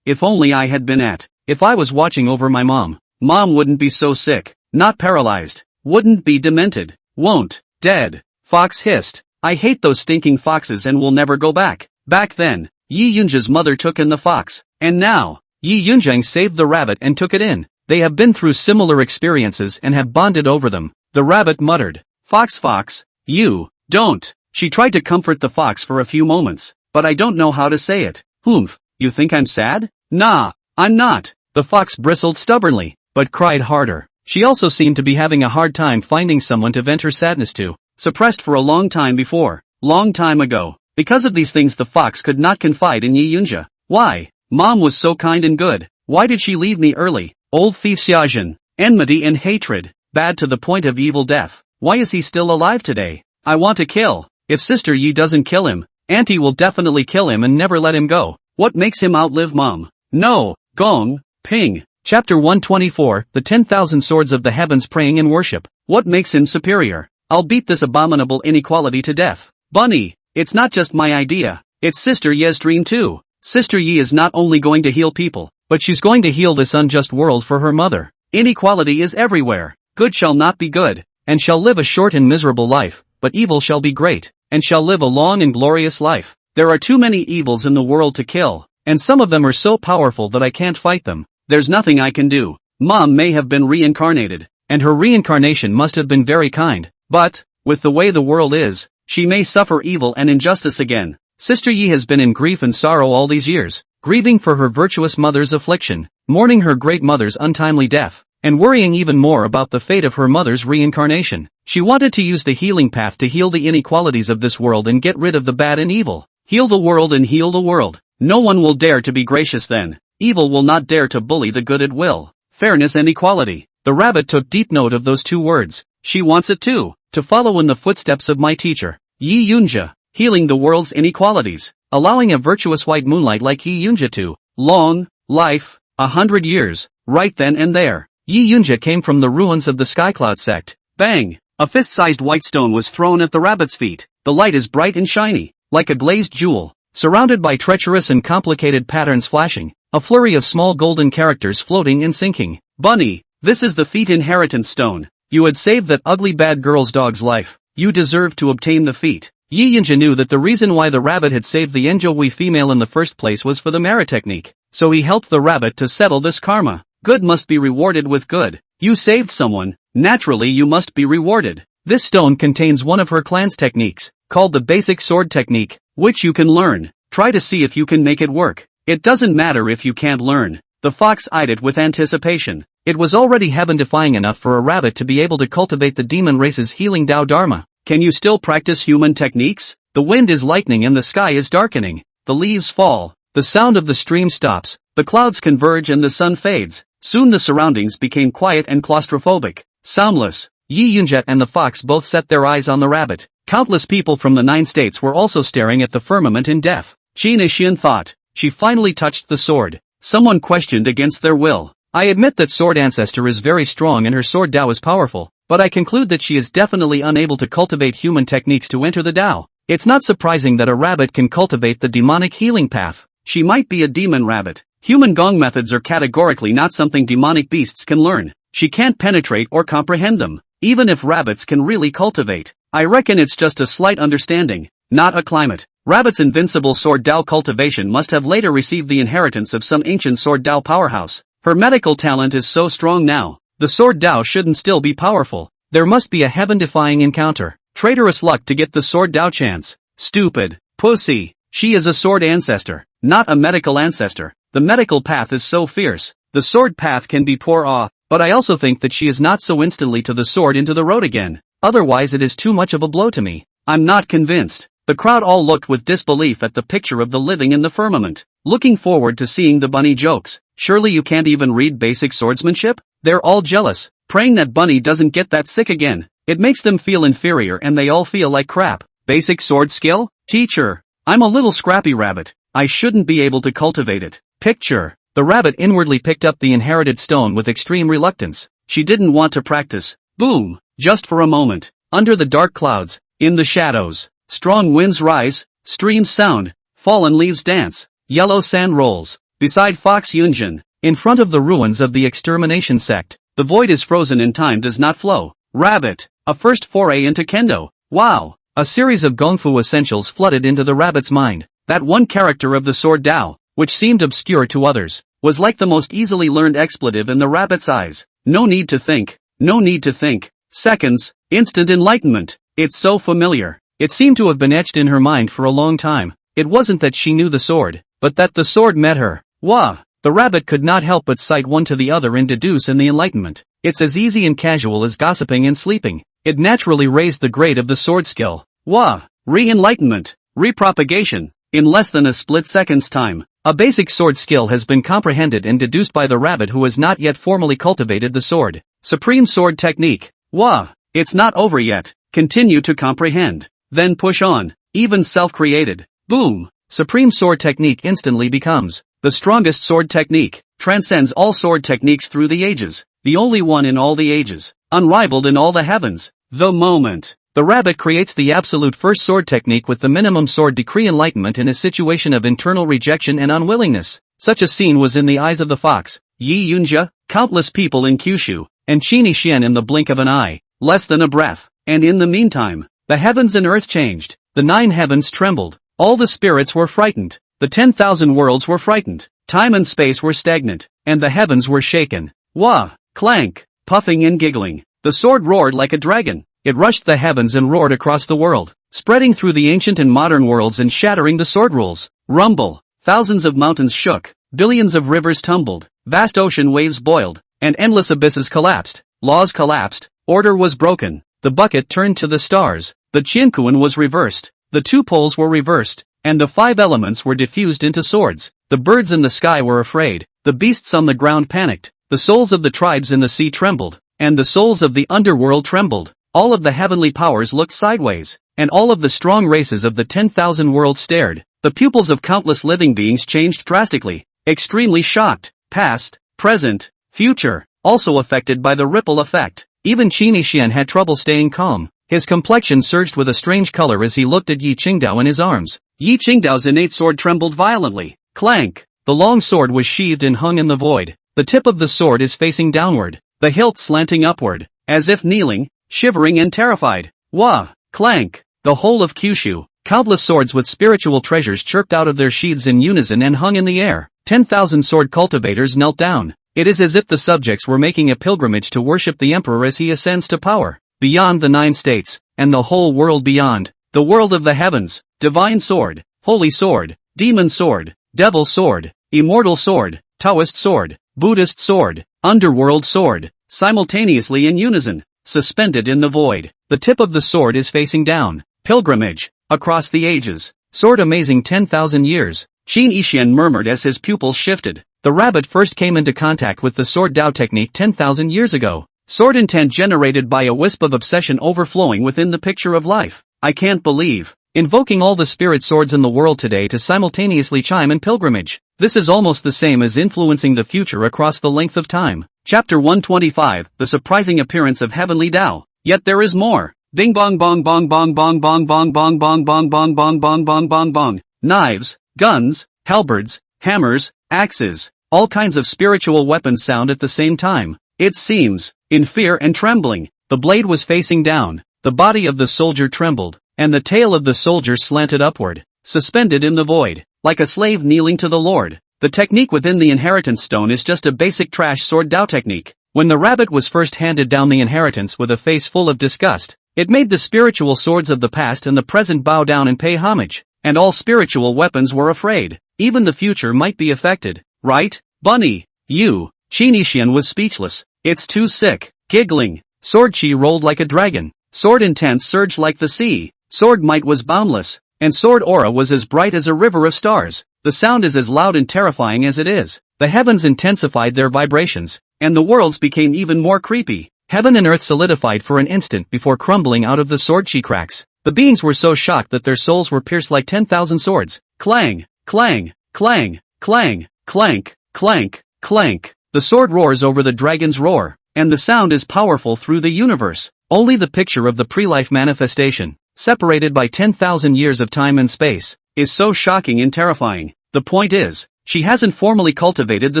If only I had been if I was watching over my mom. Mom wouldn't be so sick, not paralyzed, wouldn't be demented, won't, dead. Fox hissed. I hate those stinking foxes and will never go back. Back then, Yi Yunja's mother took in the fox, and now, Yi Yunjang saved the rabbit and took it in. They have been through similar experiences and have bonded over them. The rabbit muttered, Fox, you, don't. She tried to comfort the fox for a few moments, but I don't know how to say it. Humph, you think I'm sad? Nah, I'm not. The fox bristled stubbornly, but cried harder. She also seemed to be having a hard time finding someone to vent her sadness to, suppressed for a long time before, long time ago. Because of these things the fox could not confide in Yi Yunja. Why? Mom was so kind and good. Why did she leave me early? Old thief Xiaojun. Enmity and hatred. Bad to the point of evil death. Why is he still alive today? I want to kill. If Sister Yi doesn't kill him, Auntie will definitely kill him and never let him go. What makes him outlive Mom? No. Gong. Ping. Chapter 124, The 10,000 Swords of the Heavens Praying in Worship. What makes him superior? I'll beat this abominable inequality to death. Bunny. It's not just my idea. It's Sister Ye's dream too. Sister Yi is not only going to heal people, but she's going to heal this unjust world for her mother. Inequality is everywhere. Good shall not be good, and shall live a short and miserable life, but evil shall be great, and shall live a long and glorious life. There are too many evils in the world to kill, and some of them are so powerful that I can't fight them. There's nothing I can do. Mom may have been reincarnated, and her reincarnation must have been very kind, but, with the way the world is, she may suffer evil and injustice again. Sister Yi has been in grief and sorrow all these years, grieving for her virtuous mother's affliction, mourning her great mother's untimely death, and worrying even more about the fate of her mother's reincarnation. She wanted to use the healing path to heal the inequalities of this world and get rid of the bad and evil. Heal the world and heal the world. No one will dare to be gracious then. Evil will not dare to bully the good at will. Fairness and equality. The rabbit took deep note of those two words. She wants it too, to follow in the footsteps of my teacher, Yi Yunja, healing the world's inequalities, allowing a virtuous white moonlight like Yi Yunja to long life, 100 years, right then and there. Yi Yunja came from the ruins of the Skycloud sect. Bang! A fist-sized white stone was thrown at the rabbit's feet. The light is bright and shiny, like a glazed jewel, surrounded by treacherous and complicated patterns flashing, a flurry of small golden characters floating and sinking. Bunny, this is the feat inheritance stone. You had saved that ugly bad girl's dog's life. You deserve to obtain the feat. Yi Yunja knew that the reason why the rabbit had saved the Enjoui female in the first place was for the Mara technique, so he helped the rabbit to settle this karma. Good must be rewarded with good. You saved someone, naturally you must be rewarded. This stone contains one of her clan's techniques, called the basic sword technique, which you can learn. Try to see if you can make it work. It doesn't matter if you can't learn. The fox eyed it with anticipation. It was already heaven-defying enough for a rabbit to be able to cultivate the demon race's healing Tao Dharma. Can you still practice human techniques? The wind is lightening and the sky is darkening. The leaves fall. The sound of the stream stops. The clouds converge and the sun fades. Soon the surroundings became quiet and claustrophobic. Soundless. Yi Yunja and the fox both set their eyes on the rabbit. Countless people from the 9 states were also staring at the firmament in death. Qin Ishian thought. She finally touched the sword. Someone questioned against their will. I admit that Sword Ancestor is very strong and her sword Dao is powerful, but I conclude that she is definitely unable to cultivate human techniques to enter the Dao. It's not surprising that a rabbit can cultivate the demonic healing path. She might be a demon rabbit. Human gong methods are categorically not something demonic beasts can learn. She can't penetrate or comprehend them, even if rabbits can really cultivate. I reckon it's just a slight understanding, not a climate. Rabbit's invincible sword Dao cultivation must have later received the inheritance of some ancient sword Dao powerhouse. Her medical talent is so strong now. The sword Dao shouldn't still be powerful. There must be a heaven-defying encounter. Traitorous luck to get the sword Dao chance. Stupid. Pussy. She is a sword ancestor, not a medical ancestor. The medical path is so fierce. The sword path can be poor but I also think that she is not so instantly to the sword into the road again. Otherwise it is too much of a blow to me. I'm not convinced. The crowd all looked with disbelief at the picture of the living in the firmament, looking forward to seeing the bunny jokes. Surely you can't even read basic swordsmanship? They're all jealous, praying that Bunny doesn't get that sick again. It makes them feel inferior and they all feel like crap. Basic sword skill? Teacher, I'm a little scrappy rabbit. I shouldn't be able to cultivate it. Picture. The rabbit inwardly picked up the inherited stone with extreme reluctance. She didn't want to practice. Boom! Just for a moment. Under the dark clouds, in the shadows, strong winds rise, streams sound, fallen leaves dance, yellow sand rolls. Beside Fox Yunjin, in front of the ruins of the extermination sect, the void is frozen and time does not flow. Rabbit, a first foray into kendo. Wow! A series of gongfu essentials flooded into the rabbit's mind. That one character of the sword Dao, which seemed obscure to others, was like the most easily learned expletive in the rabbit's eyes. No need to think. No need to think. Seconds, instant enlightenment. It's so familiar. It seemed to have been etched in her mind for a long time. It wasn't that she knew the sword, but that the sword met her. Wah! The rabbit could not help but cite one to the other and deduce in the enlightenment. It's as easy and casual as gossiping and sleeping. It naturally raised the grade of the sword skill. Wah! Re-enlightenment. Repropagation. In less than a split second's time, a basic sword skill has been comprehended and deduced by the rabbit who has not yet formally cultivated the sword. Supreme sword technique. Wah! It's not over yet. Continue to comprehend. Then push on. Even self-created. Boom! Supreme sword technique instantly becomes the strongest sword technique. Transcends all sword techniques through the ages. The only one in all the ages. Unrivaled in all the heavens. The moment. The rabbit creates the absolute first sword technique with the minimum sword decree enlightenment in a situation of internal rejection and unwillingness. Such a scene was in the eyes of the fox, Yi Yunjia, countless people in Kyushu, and Qini Xian in the blink of an eye, less than a breath. And in the meantime, the heavens and earth changed. The 9 heavens trembled. All the spirits were frightened. The 10,000 worlds were frightened. Time and space were stagnant, and the heavens were shaken. Wah! Clank! Puffing and giggling. The sword roared like a dragon. It rushed the heavens and roared across the world, spreading through the ancient and modern worlds and shattering the sword rules. Rumble. Thousands of mountains shook, billions of rivers tumbled, vast ocean waves boiled, and endless abysses collapsed. Laws collapsed, order was broken, the bucket turned to the stars, the Qiankuan was reversed, the 2 poles were reversed, and the 5 elements were diffused into swords. The birds in the sky were afraid, the beasts on the ground panicked, the souls of the tribes in the sea trembled, and the souls of the underworld trembled. All of the heavenly powers looked sideways, and all of the strong races of the 10,000 worlds stared. The pupils of countless living beings changed drastically, extremely shocked, past, present, future, also affected by the ripple effect. Even Qini Xian had trouble staying calm. His complexion surged with a strange color as he looked at Yi Qingdao in his arms. Yi Qingdao's innate sword trembled violently. Clank! The long sword was sheathed and hung in the void. The tip of the sword is facing downward, the hilt slanting upward, as if kneeling, shivering and terrified. Wah! Clank! The whole of Kyushu, countless swords with spiritual treasures chirped out of their sheaths in unison and hung in the air. 10,000 sword cultivators knelt down. It is as if the subjects were making a pilgrimage to worship the emperor as he ascends to power. Beyond the 9 states, and the whole world beyond, the world of the heavens, divine sword, holy sword, demon sword, devil sword, immortal sword, Taoist sword, Buddhist sword, underworld sword, simultaneously in unison. Suspended in the void. The tip of the sword is facing down. Pilgrimage. Across the ages. Sword amazing 10,000 years. Qin Yixian murmured as his pupils shifted. The rabbit first came into contact with the sword Dao technique 10,000 years ago. Sword intent generated by a wisp of obsession overflowing within the picture of life. I can't believe. Invoking all the spirit swords in the world today to simultaneously chime in pilgrimage. This is almost the same as influencing the future across the length of time. Chapter 125, The Surprising Appearance of Heavenly Dao. Yet there is more. Bing bong bong bong bong bong bong bong bong bong bong bong bong bong bong bong bong. Knives, guns, halberds, hammers, axes, all kinds of spiritual weapons sound at the same time. It seems, in fear and trembling, the blade was facing down, the body of the soldier trembled, and the tail of the soldier slanted upward, suspended in the void, like a slave kneeling to the Lord. The technique within the inheritance stone is just a basic trash sword Dao technique. When the rabbit was first handed down the inheritance with a face full of disgust, it made the spiritual swords of the past and the present bow down and pay homage, and all spiritual weapons were afraid. Even the future might be affected, right, Bunny? You. Qin Yixian was speechless. It's too sick. Giggling. Sword chi rolled like a dragon. Sword intent surged like the sea. Sword might was boundless, and sword aura was as bright as a river of stars. The sound is as loud and terrifying as it is. The heavens intensified their vibrations, and the worlds became even more creepy. Heaven and earth solidified for an instant before crumbling out of the sword chi cracks. The beings were so shocked that their souls were pierced like 10,000 swords. Clang, clang, clang, clang, clank, clank, clank. The sword roars over the dragon's roar, and the sound is powerful through the universe. Only the picture of the pre-life manifestation, separated by 10,000 years of time and space, is so shocking and terrifying. The point is, she hasn't formally cultivated the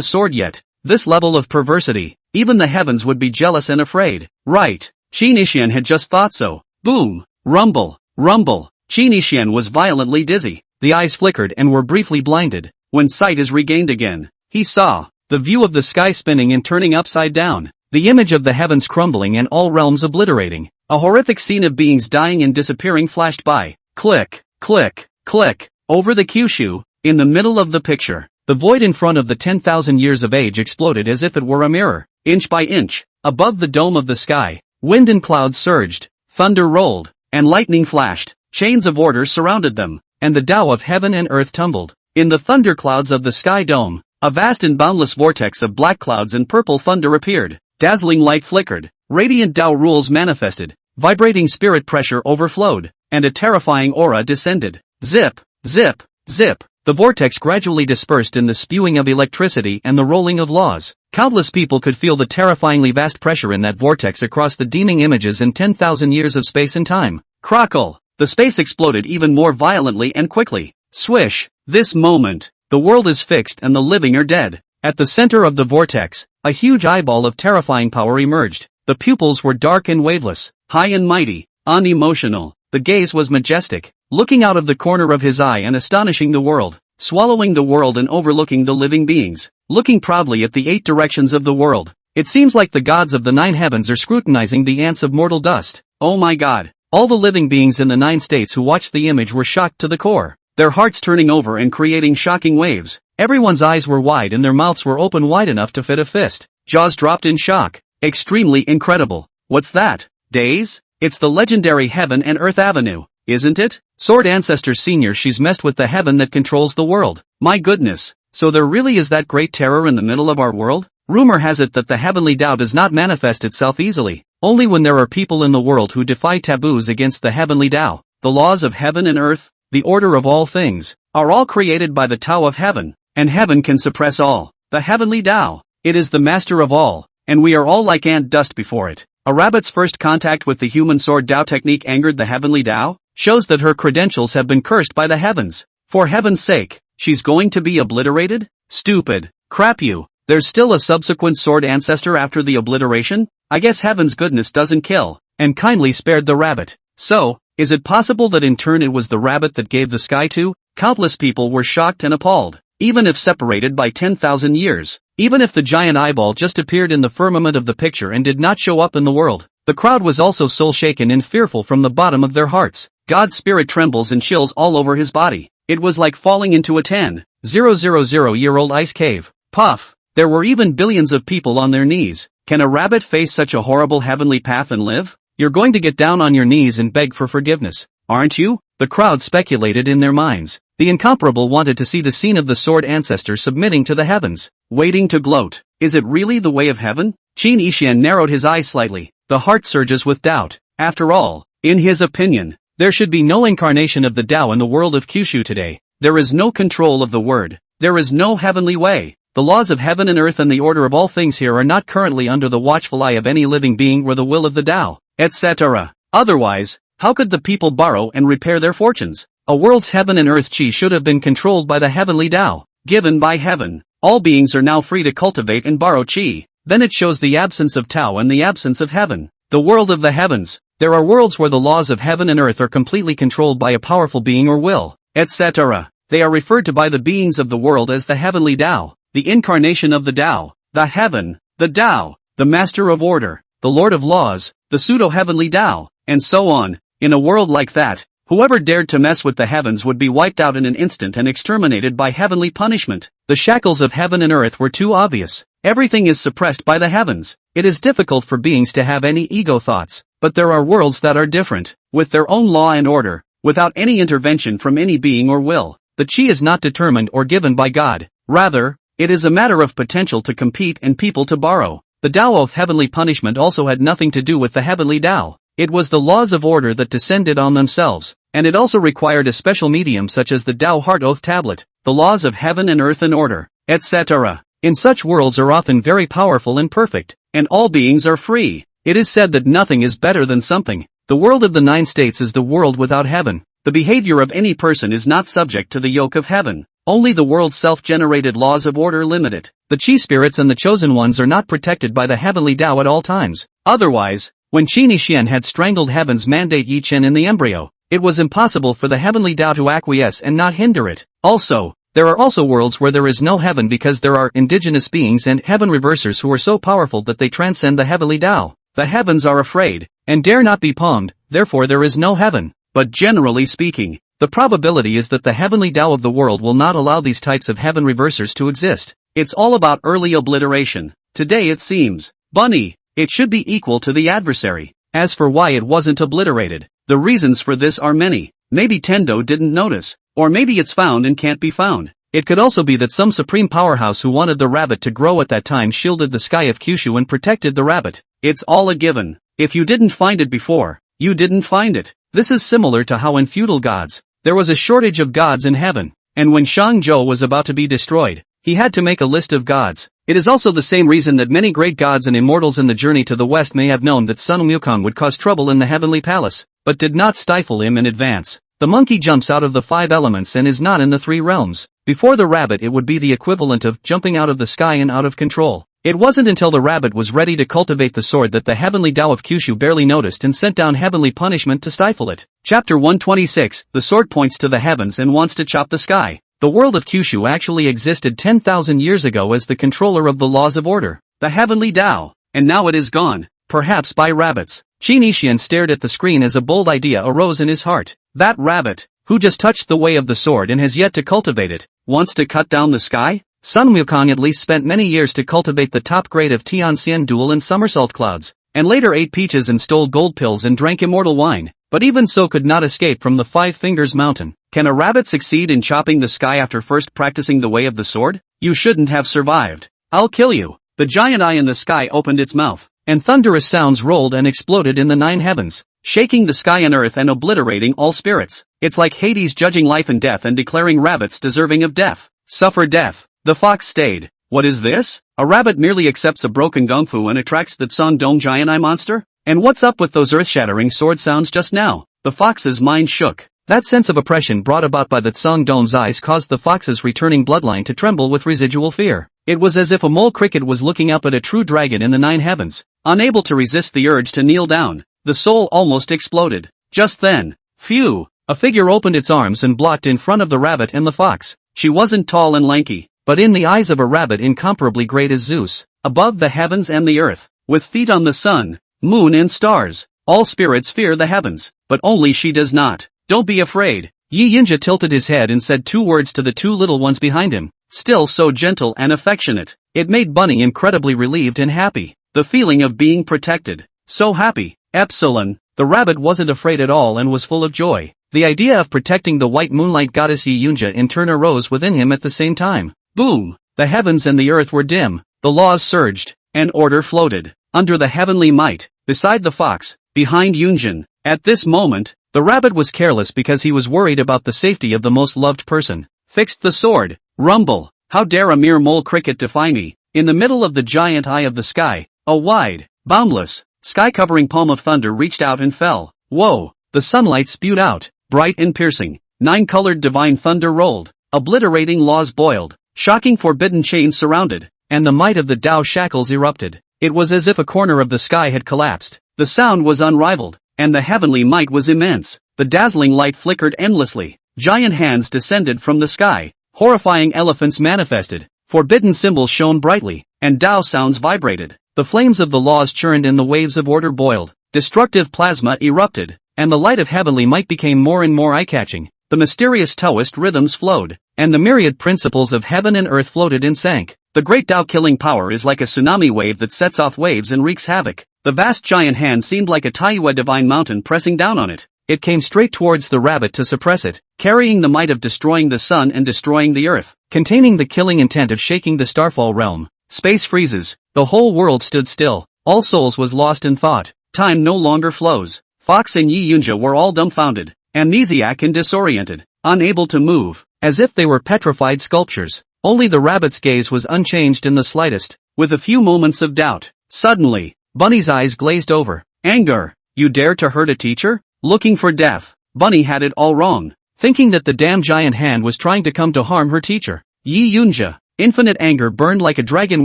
sword yet. This level of perversity, even the heavens would be jealous and afraid. Right. Qin Yixian had just thought so. Boom. Rumble. Rumble. Qin Yixian was violently dizzy. The eyes flickered and were briefly blinded. When sight is regained again, he saw the view of the sky spinning and turning upside down. The image of the heavens crumbling and all realms obliterating. A horrific scene of beings dying and disappearing flashed by. Click, click, click. Over the Kyushu, in the middle of the picture, the void in front of the 10,000 years of age exploded as if it were a mirror. Inch by inch, above the dome of the sky, wind and clouds surged, thunder rolled, and lightning flashed. Chains of order surrounded them, and the Tao of heaven and earth tumbled. In the thunderclouds of the sky dome, a vast and boundless vortex of black clouds and purple thunder appeared. Dazzling light flickered, radiant Tao rules manifested, vibrating spirit pressure overflowed, and a terrifying aura descended. Zip, zip, zip. The vortex gradually dispersed in the spewing of electricity and the rolling of laws. Countless people could feel the terrifyingly vast pressure in that vortex across the deeming images in 10,000 years of space and time. Crackle! The space exploded even more violently and quickly. Swish! This moment, the world is fixed and the living are dead. At the center of the vortex, a huge eyeball of terrifying power emerged. The pupils were dark and waveless, high and mighty, unemotional. The gaze was majestic, looking out of the corner of his eye and astonishing the world, swallowing the world and overlooking the living beings, looking proudly at the 8 directions of the world. It seems like the gods of the 9 heavens are scrutinizing the ants of mortal dust. Oh my God! All the living beings in the 9 states who watched the image were shocked to the core, their hearts turning over and creating shocking waves. Everyone's eyes were wide and their mouths were open wide enough to fit a fist. Jaws dropped in shock. Extremely incredible. What's that? Days? It's the legendary Heaven and Earth Avenue, isn't it? Sword Ancestor Senior, she's messed with the heaven that controls the world. My goodness, so there really is that great terror in the middle of our world? Rumor has it that the heavenly Tao does not manifest itself easily, only when there are people in the world who defy taboos against the heavenly Tao. The laws of heaven and earth, the order of all things, are all created by the Tao of heaven, and heaven can suppress all. The heavenly Tao, it is the master of all, and we are all like ant dust before it. A rabbit's first contact with the human sword Tao technique angered the heavenly Tao, shows that her credentials have been cursed by the heavens. For heaven's sake, she's going to be obliterated? Stupid. Crap you. There's still a subsequent sword ancestor after the obliteration? I guess heaven's goodness doesn't kill, and kindly spared the rabbit. So, is it possible that in turn it was the rabbit that gave the sky to? Countless people were shocked and appalled, even if separated by 10,000 years. Even if the giant eyeball just appeared in the firmament of the picture and did not show up in the world, the crowd was also soul-shaken and fearful from the bottom of their hearts. God's spirit trembles and chills all over his body. It was like falling into a 10,000-year-old ice cave. Puff! There were even billions of people on their knees. Can a rabbit face such a horrible heavenly path and live? You're going to get down on your knees and beg for forgiveness, aren't you? The crowd speculated in their minds. The incomparable wanted to see the scene of the sword ancestor submitting to the heavens, waiting to gloat. Is it really the way of heaven? Qin Yixian narrowed his eyes slightly. The heart surges with doubt. After all, in his opinion, there should be no incarnation of the Tao in the world of Kyushu today. There is no control of the word. There is no heavenly way. The laws of heaven and earth and the order of all things here are not currently under the watchful eye of any living being or the will of the Tao, etc. Otherwise, how could the people borrow and repair their fortunes? A world's heaven and earth chi should have been controlled by the heavenly Tao, given by heaven. All beings are now free to cultivate and borrow chi. Then it shows the absence of Tao and the absence of heaven. The world of the heavens. There are worlds where the laws of heaven and earth are completely controlled by a powerful being or will, etc. They are referred to by the beings of the world as the heavenly Tao, the incarnation of the Tao, the heaven, the Tao, the master of order, the lord of laws, the pseudo-heavenly Tao, and so on. In a world like that, whoever dared to mess with the heavens would be wiped out in an instant and exterminated by heavenly punishment. The shackles of heaven and earth were too obvious. Everything is suppressed by the heavens. It is difficult for beings to have any ego thoughts, but there are worlds that are different, with their own law and order, without any intervention from any being or will. The chi is not determined or given by God. Rather, it is a matter of potential to compete and people to borrow. The Tao of heavenly punishment also had nothing to do with the heavenly Tao. It was the laws of order that descended on themselves, and it also required a special medium such as the Tao Heart Oath Tablet, the laws of heaven and earth and order, etc. In such worlds are often very powerful and perfect, and all beings are free. It is said that nothing is better than something. The world of the 9 states is the world without heaven. The behavior of any person is not subject to the yoke of heaven. Only the world's self-generated laws of order limit it. The chi spirits and the chosen ones are not protected by the heavenly Tao at all times. Otherwise, when Qi Nixian had strangled heaven's mandate Yi Chen in the embryo, it was impossible for the heavenly Tao to acquiesce and not hinder it. Also, there are also worlds where there is no heaven because there are indigenous beings and heaven reversers who are so powerful that they transcend the heavenly Tao. The heavens are afraid, and dare not be palmed, therefore there is no heaven. But generally speaking, the probability is that the heavenly Tao of the world will not allow these types of heaven reversers to exist. It's all about early obliteration. Today it seems, bunny, it should be equal to the adversary. As for why it wasn't obliterated, the reasons for this are many. Maybe Tendo didn't notice, or maybe it's found and can't be found. It could also be that some supreme powerhouse who wanted the rabbit to grow at that time shielded the sky of Kyushu and protected the rabbit. It's all a given. If you didn't find it before, you didn't find it. This is similar to how in feudal gods, there was a shortage of gods in heaven, and when Shangzhou was about to be destroyed, he had to make a list of gods. It is also the same reason that many great gods and immortals in the journey to the west may have known that Sun Wukong would cause trouble in the heavenly palace, but did not stifle him in advance. The monkey jumps out of the 5 elements and is not in the 3 realms. Before the rabbit it would be the equivalent of jumping out of the sky and out of control. It wasn't until the rabbit was ready to cultivate the sword that the heavenly Tao of Kyushu barely noticed and sent down heavenly punishment to stifle it. Chapter 126, the sword points to the heavens and wants to chop the sky. The world of Kyushu actually existed 10,000 years ago as the controller of the laws of order, the heavenly Tao, and now it is gone, perhaps by rabbits. Qi Nixian stared at the screen as a bold idea arose in his heart. That rabbit, who just touched the way of the sword and has yet to cultivate it, wants to cut down the sky? Sun Wukong at least spent many years to cultivate the top grade of Tianxian duel and somersault clouds, and later ate peaches and stole gold pills and drank immortal wine, but even so could not escape from the 5 Fingers Mountain. Can a rabbit succeed in chopping the sky after first practicing the way of the sword? You shouldn't have survived. I'll kill you. The giant eye in the sky opened its mouth, and thunderous sounds rolled and exploded in the 9 heavens, shaking the sky and earth and obliterating all spirits. It's like Hades judging life and death and declaring rabbits deserving of death. Suffer death. The fox stayed. What is this? A rabbit merely accepts a broken gung fu and attracts the Tsang Dong giant eye monster? And what's up with those earth-shattering sword sounds just now? The fox's mind shook. That sense of oppression brought about by the Tsang Dong's eyes caused the fox's returning bloodline to tremble with residual fear. It was as if a mole cricket was looking up at a true dragon in the 9 heavens. Unable to resist the urge to kneel down, the soul almost exploded. Just then, phew, a figure opened its arms and blocked in front of the rabbit and the fox. She wasn't tall and lanky, but in the eyes of a rabbit incomparably great as Zeus, above the heavens and the earth, with feet on the sun, moon and stars. All spirits fear the heavens, but only she does not. Don't be afraid. Yi Yinja tilted his head and said 2 words to the 2 little ones behind him, still so gentle and affectionate. It made Bunny incredibly relieved and happy. The feeling of being protected. So happy. Epsilon, the rabbit wasn't afraid at all and was full of joy. The idea of protecting the white moonlight goddess Yi Yunja in turn arose within him at the same time. Boom! The heavens and the earth were dim, the laws surged, and order floated. Under the heavenly might, beside the fox, behind Yunjin. At this moment, the rabbit was careless because he was worried about the safety of the most loved person. Fixed the sword. Rumble! How dare a mere mole cricket defy me? In the middle of the giant eye of the sky, a wide, boundless, sky-covering palm of thunder reached out and fell. Whoa! The sunlight spewed out, bright and piercing. 9-colored divine thunder rolled, obliterating laws boiled. Shocking forbidden chains surrounded, and the might of the Tao shackles erupted. It was as if a corner of the sky had collapsed. The sound was unrivaled, and the heavenly might was immense. The dazzling light flickered endlessly. Giant hands descended from the sky. Horrifying elephants manifested. Forbidden symbols shone brightly, and Tao sounds vibrated. The flames of the laws churned and the waves of order boiled. Destructive plasma erupted, and the light of heavenly might became more and more eye-catching. The mysterious Taoist rhythms flowed, and the myriad principles of heaven and earth floated and sank. The great Tao killing power is like a tsunami wave that sets off waves and wreaks havoc. The vast giant hand seemed like a Taiyue divine mountain pressing down on it. It came straight towards the rabbit to suppress it, carrying the might of destroying the sun and destroying the earth, containing the killing intent of shaking the starfall realm. Space freezes. The whole world stood still. All souls was lost in thought. Time no longer flows. Fox and Yi Yunja were all dumbfounded, amnesiac and disoriented, unable to move, as if they were petrified sculptures. Only the rabbit's gaze was unchanged in the slightest, with a few moments of doubt. Suddenly, Bunny's eyes glazed over. Anger. You dare to hurt a teacher? Looking for death. Bunny had it all wrong, thinking that the damn giant hand was trying to come to harm her teacher. Yi Yunja. Infinite anger burned like a dragon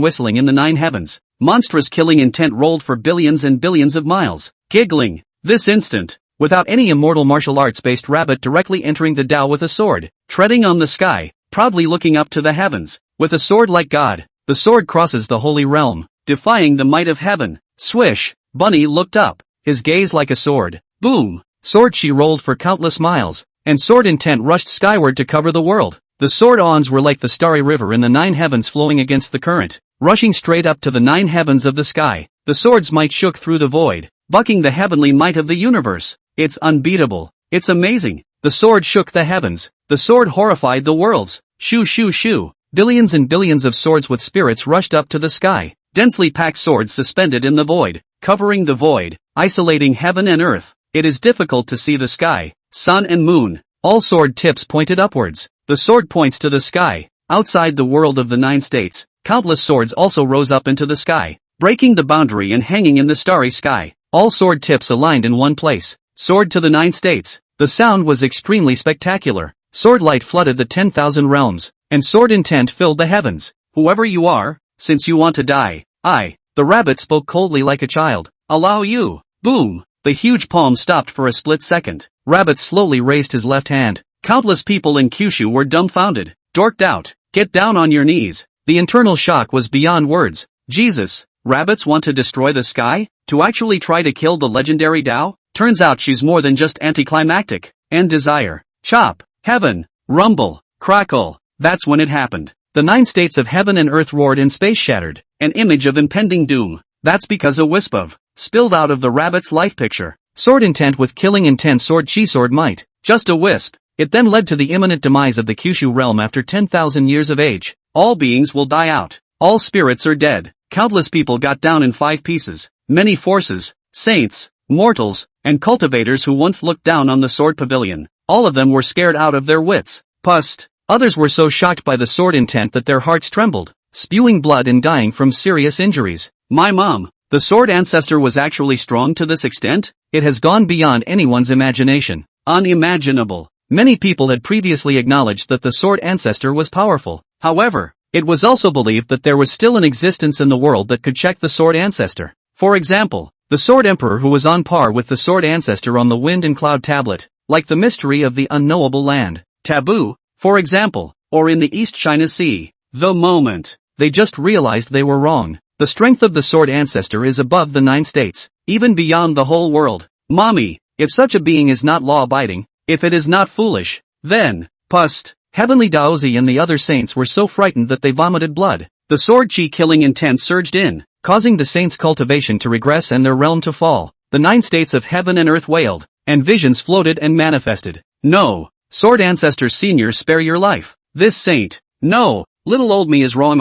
whistling in the 9 heavens. Monstrous killing intent rolled for billions and billions of miles. Giggling. This instant, without any immortal martial arts-based rabbit directly entering the Tao with a sword, treading on the sky, proudly looking up to the heavens, with a sword like God, the sword crosses the holy realm, defying the might of heaven. Swish, Bunny looked up, his gaze like a sword. Boom, sword she rolled for countless miles, and sword intent rushed skyward to cover the world. The sword awns were like the starry river in the 9 heavens flowing against the current, rushing straight up to the 9 heavens of the sky. The sword's might shook through the void, bucking the heavenly might of the universe. It's unbeatable. It's amazing. The sword shook the heavens. The sword horrified the worlds. Shoo shoo shoo. Billions and billions of swords with spirits rushed up to the sky. Densely packed swords suspended in the void, covering the void, isolating heaven and earth. It is difficult to see the sky, sun and moon. All sword tips pointed upwards. The sword points to the sky. Outside the world of the 9 states, countless swords also rose up into the sky, breaking the boundary and hanging in the starry sky. All sword tips aligned in one place. Sword to the 9 states. The sound was extremely spectacular. Sword light flooded the 10,000 realms, and sword intent filled the heavens. Whoever you are, since you want to die, the rabbit spoke coldly like a child, allow you. Boom. The huge palm stopped for a split second. Rabbit slowly raised his left hand. Countless people in Kyushu were dumbfounded, dorked out. Get down on your knees. The internal shock was beyond words. Jesus, rabbits want to destroy the sky? To actually try to kill the legendary Tao? Turns out she's more than just anticlimactic. And desire. Chop. Heaven. Rumble. Crackle. That's when it happened. The 9 states of heaven and earth roared and space shattered. An image of impending doom. That's because a wisp of spilled out of the rabbit's life picture. Sword intent with killing intent sword chi sword might. Just a wisp. It then led to the imminent demise of the Kyushu realm after 10,000 years of age. All beings will die out. All spirits are dead. Countless people got down in 5 pieces. Many forces, saints, mortals, and cultivators who once looked down on the sword pavilion. All of them were scared out of their wits. Pust. Others were so shocked by the sword intent that their hearts trembled, spewing blood and dying from serious injuries. My mom, the sword ancestor was actually strong to this extent? It has gone beyond anyone's imagination. Unimaginable. Many people had previously acknowledged that the sword ancestor was powerful. However, it was also believed that there was still an existence in the world that could check the sword ancestor. For example, the sword emperor who was on par with the sword ancestor on the wind and cloud tablet, like the mystery of the unknowable land. Taboo, for example, or in the East China Sea. The moment they just realized they were wrong. The strength of the sword ancestor is above the 9 states, even beyond the whole world. Mommy, if such a being is not law-abiding, if it is not foolish, then, pust. Heavenly Daozi and the other saints were so frightened that they vomited blood. The sword chi killing intent surged in, causing the saints' cultivation to regress and their realm to fall. The 9 states of heaven and earth wailed, and visions floated and manifested. No, sword ancestor senior, spare your life. This saint. No, little old me is wrong.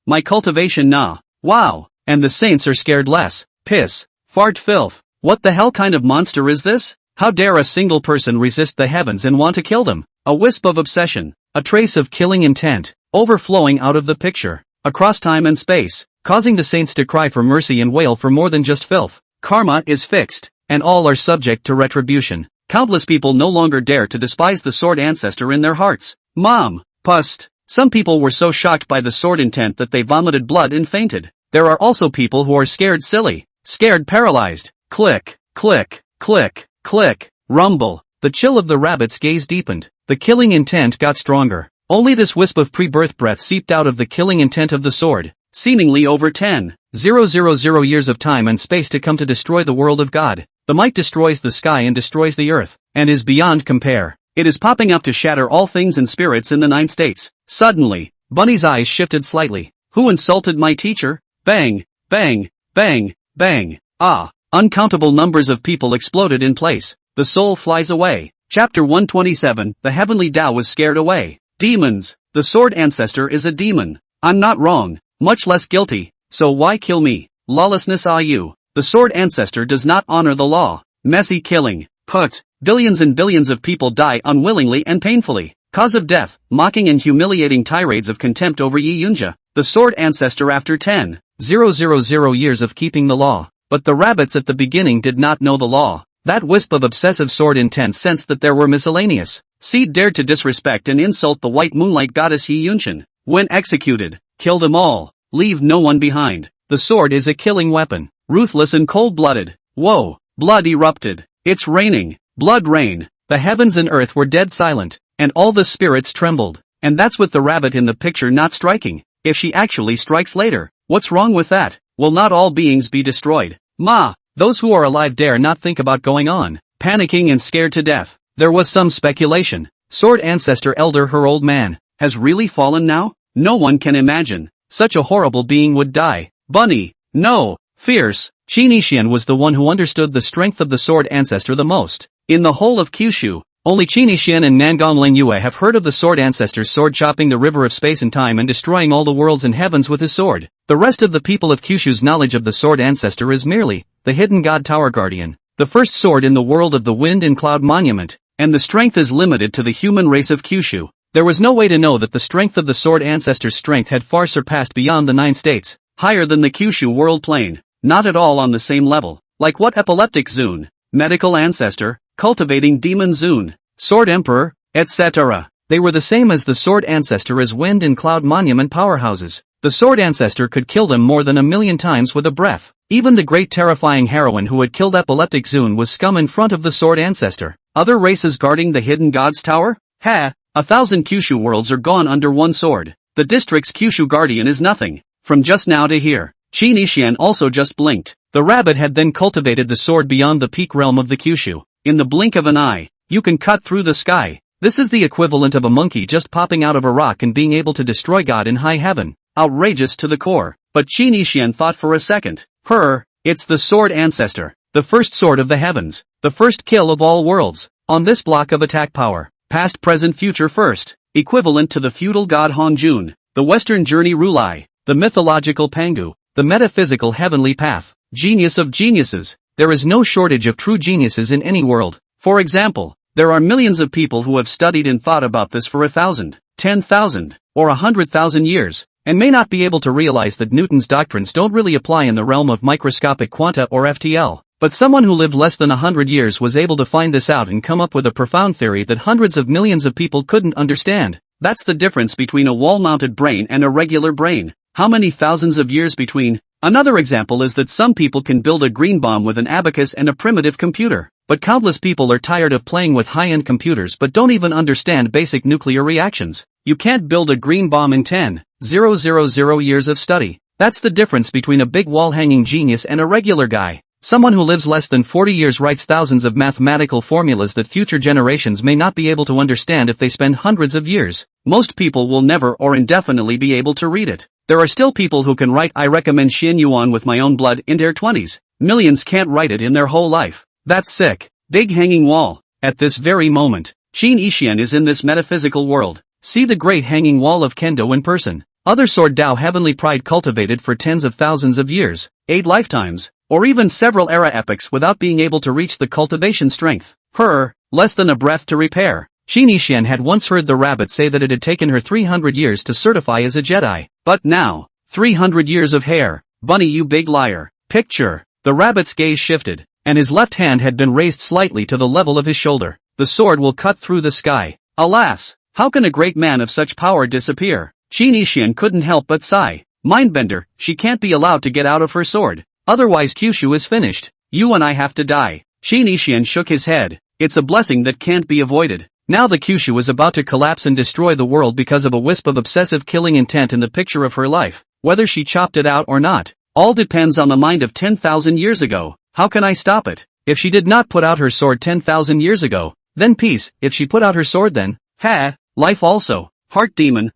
My cultivation nah. Wow. And the saints are scared less. Piss. Fart filth. What the hell kind of monster is this? How dare a single person resist the heavens and want to kill them? A wisp of obsession. A trace of killing intent, overflowing out of the picture, across time and space, causing the saints to cry for mercy and wail for more than just filth. Karma is fixed, and all are subject to retribution. Countless people no longer dare to despise the sword ancestor in their hearts. Mom. Pust. Some people were so shocked by the sword intent that they vomited blood and fainted. There are also people who are scared silly, scared paralyzed. Click, click, click, click, rumble. The chill of the rabbit's gaze deepened. The killing intent got stronger. Only this wisp of pre-birth breath seeped out of the killing intent of the sword. Seemingly over 10,000 years of time and space to come to destroy the world of God. The might destroys the sky and destroys the earth, and is beyond compare. It is popping up to shatter all things and spirits in the 9 states. Suddenly, Bunny's eyes shifted slightly. Who insulted my teacher? Bang, bang, bang, bang. Ah, uncountable numbers of people exploded in place. The soul flies away. Chapter 127, the heavenly Tao was scared away. Demons. The sword ancestor is a demon. I'm not wrong, much less guilty, so why kill me? Lawlessness. You. The sword ancestor does not honor the law. Messy killing. Put. Billions and billions of people die unwillingly and painfully. Cause of death, mocking and humiliating tirades of contempt over Yi Yunja, the Sword Ancestor after 10,000 years of keeping the law. But the rabbits at the beginning did not know the law. That wisp of obsessive sword intent sensed that there were miscellaneous seed dared to disrespect and insult the white moonlight goddess Yi Yunshan. When executed, kill them all. Leave no one behind. The sword is a killing weapon. Ruthless and cold-blooded. Whoa. Blood erupted. It's raining. Blood rain. The heavens and earth were dead silent. And all the spirits trembled. And that's with the rabbit in the picture not striking. If she actually strikes later, what's wrong with that? Will not all beings be destroyed? Ma! Those who are alive dare not think about going on. Panicking and scared to death. There was some speculation. Sword Ancestor Elder, her old man, has really fallen now? No one can imagine. Such a horrible being would die. Bunny. No. Fierce. Qin was the one who understood the strength of the Sword Ancestor the most. In the whole of Kyushu, only Qin and Nangong Lingyue have heard of the Sword Ancestor's sword chopping the river of space and time and destroying all the worlds and heavens with his sword. The rest of the people of Kyushu's knowledge of the Sword Ancestor is merely the hidden god Tower Guardian, the first sword in the world of the Wind and Cloud Monument, and the strength is limited to the human race of Kyushu. There was no way to know that the strength of the Sword Ancestor's strength had far surpassed beyond the 9 states, higher than the Kyushu world plane, not at all on the same level. Like what epileptic Zune, medical ancestor, cultivating demon Zune, sword emperor, etc. They were the same as the Sword Ancestor as Wind and Cloud Monument powerhouses. The Sword Ancestor could kill them more than 1,000,000 times with a breath. Even the great terrifying heroine who had killed epileptic Zune was scum in front of the Sword Ancestor. Other races guarding the hidden god's tower? 1,000 Kyushu worlds are gone under one sword. The district's Kyushu guardian is nothing. From just now to here. Qin also just blinked. The rabbit had then cultivated the sword beyond the peak realm of the Kyushu. In the blink of an eye, you can cut through the sky. This is the equivalent of a monkey just popping out of a rock and being able to destroy God in high heaven. Outrageous to the core. But Qin thought for a second. It's the Sword Ancestor. The first sword of the heavens. The first kill of all worlds. On this block of attack power. Past, present, future first. Equivalent to the feudal god Honjun. The western journey Rulai. The mythological Pangu. The metaphysical heavenly path. Genius of geniuses. There is no shortage of true geniuses in any world. For example, there are millions of people who have studied and thought about this for 1,000, 10,000, or 100,000 years, and may not be able to realize that Newton's doctrines don't really apply in the realm of microscopic quanta or FTL. But someone who lived less than 100 years was able to find this out and come up with a profound theory that hundreds of millions of people couldn't understand. That's the difference between a wall-mounted brain and a regular brain. How many thousands of years between? Another example is that some people can build a green bomb with an abacus and a primitive computer. But countless people are tired of playing with high-end computers but don't even understand basic nuclear reactions. You can't build a green bomb in 10,000 years of study. That's the difference between a big wall-hanging genius and a regular guy. Someone who lives less than 40 years writes thousands of mathematical formulas that future generations may not be able to understand if they spend hundreds of years. Most people will never or indefinitely be able to read it. There are still people who can write "I recommend Xin Yuan with my own blood" in their 20s. Millions can't write it in their whole life. That's sick. Big hanging wall. At this very moment, Qin is in this metaphysical world. See the great hanging wall of Kendo in person. Other sword Dao heavenly pride cultivated for tens of thousands of years, 8 lifetimes, or even several era epochs without being able to reach the cultivation strength. Less than a breath to repair. Qin had once heard the rabbit say that it had taken her 300 years to certify as a Jedi. But now, 300 years of hair. Bunny, you big liar. Picture. The rabbit's gaze shifted, and his left hand had been raised slightly to the level of his shoulder. The sword will cut through the sky. Alas, how can a great man of such power disappear? Qin couldn't help but sigh. Mindbender, she can't be allowed to get out of her sword. Otherwise Kyushu is finished. You and I have to die. Qin shook his head. It's a blessing that can't be avoided. Now the Kyushu is about to collapse and destroy the world because of a wisp of obsessive killing intent in the picture of her life. Whether she chopped it out or not, all depends on the mind of 10,000 years ago. How can I stop it? If she did not put out her sword 10,000 years ago, then peace. If she put out her sword then, life also. Heart demon,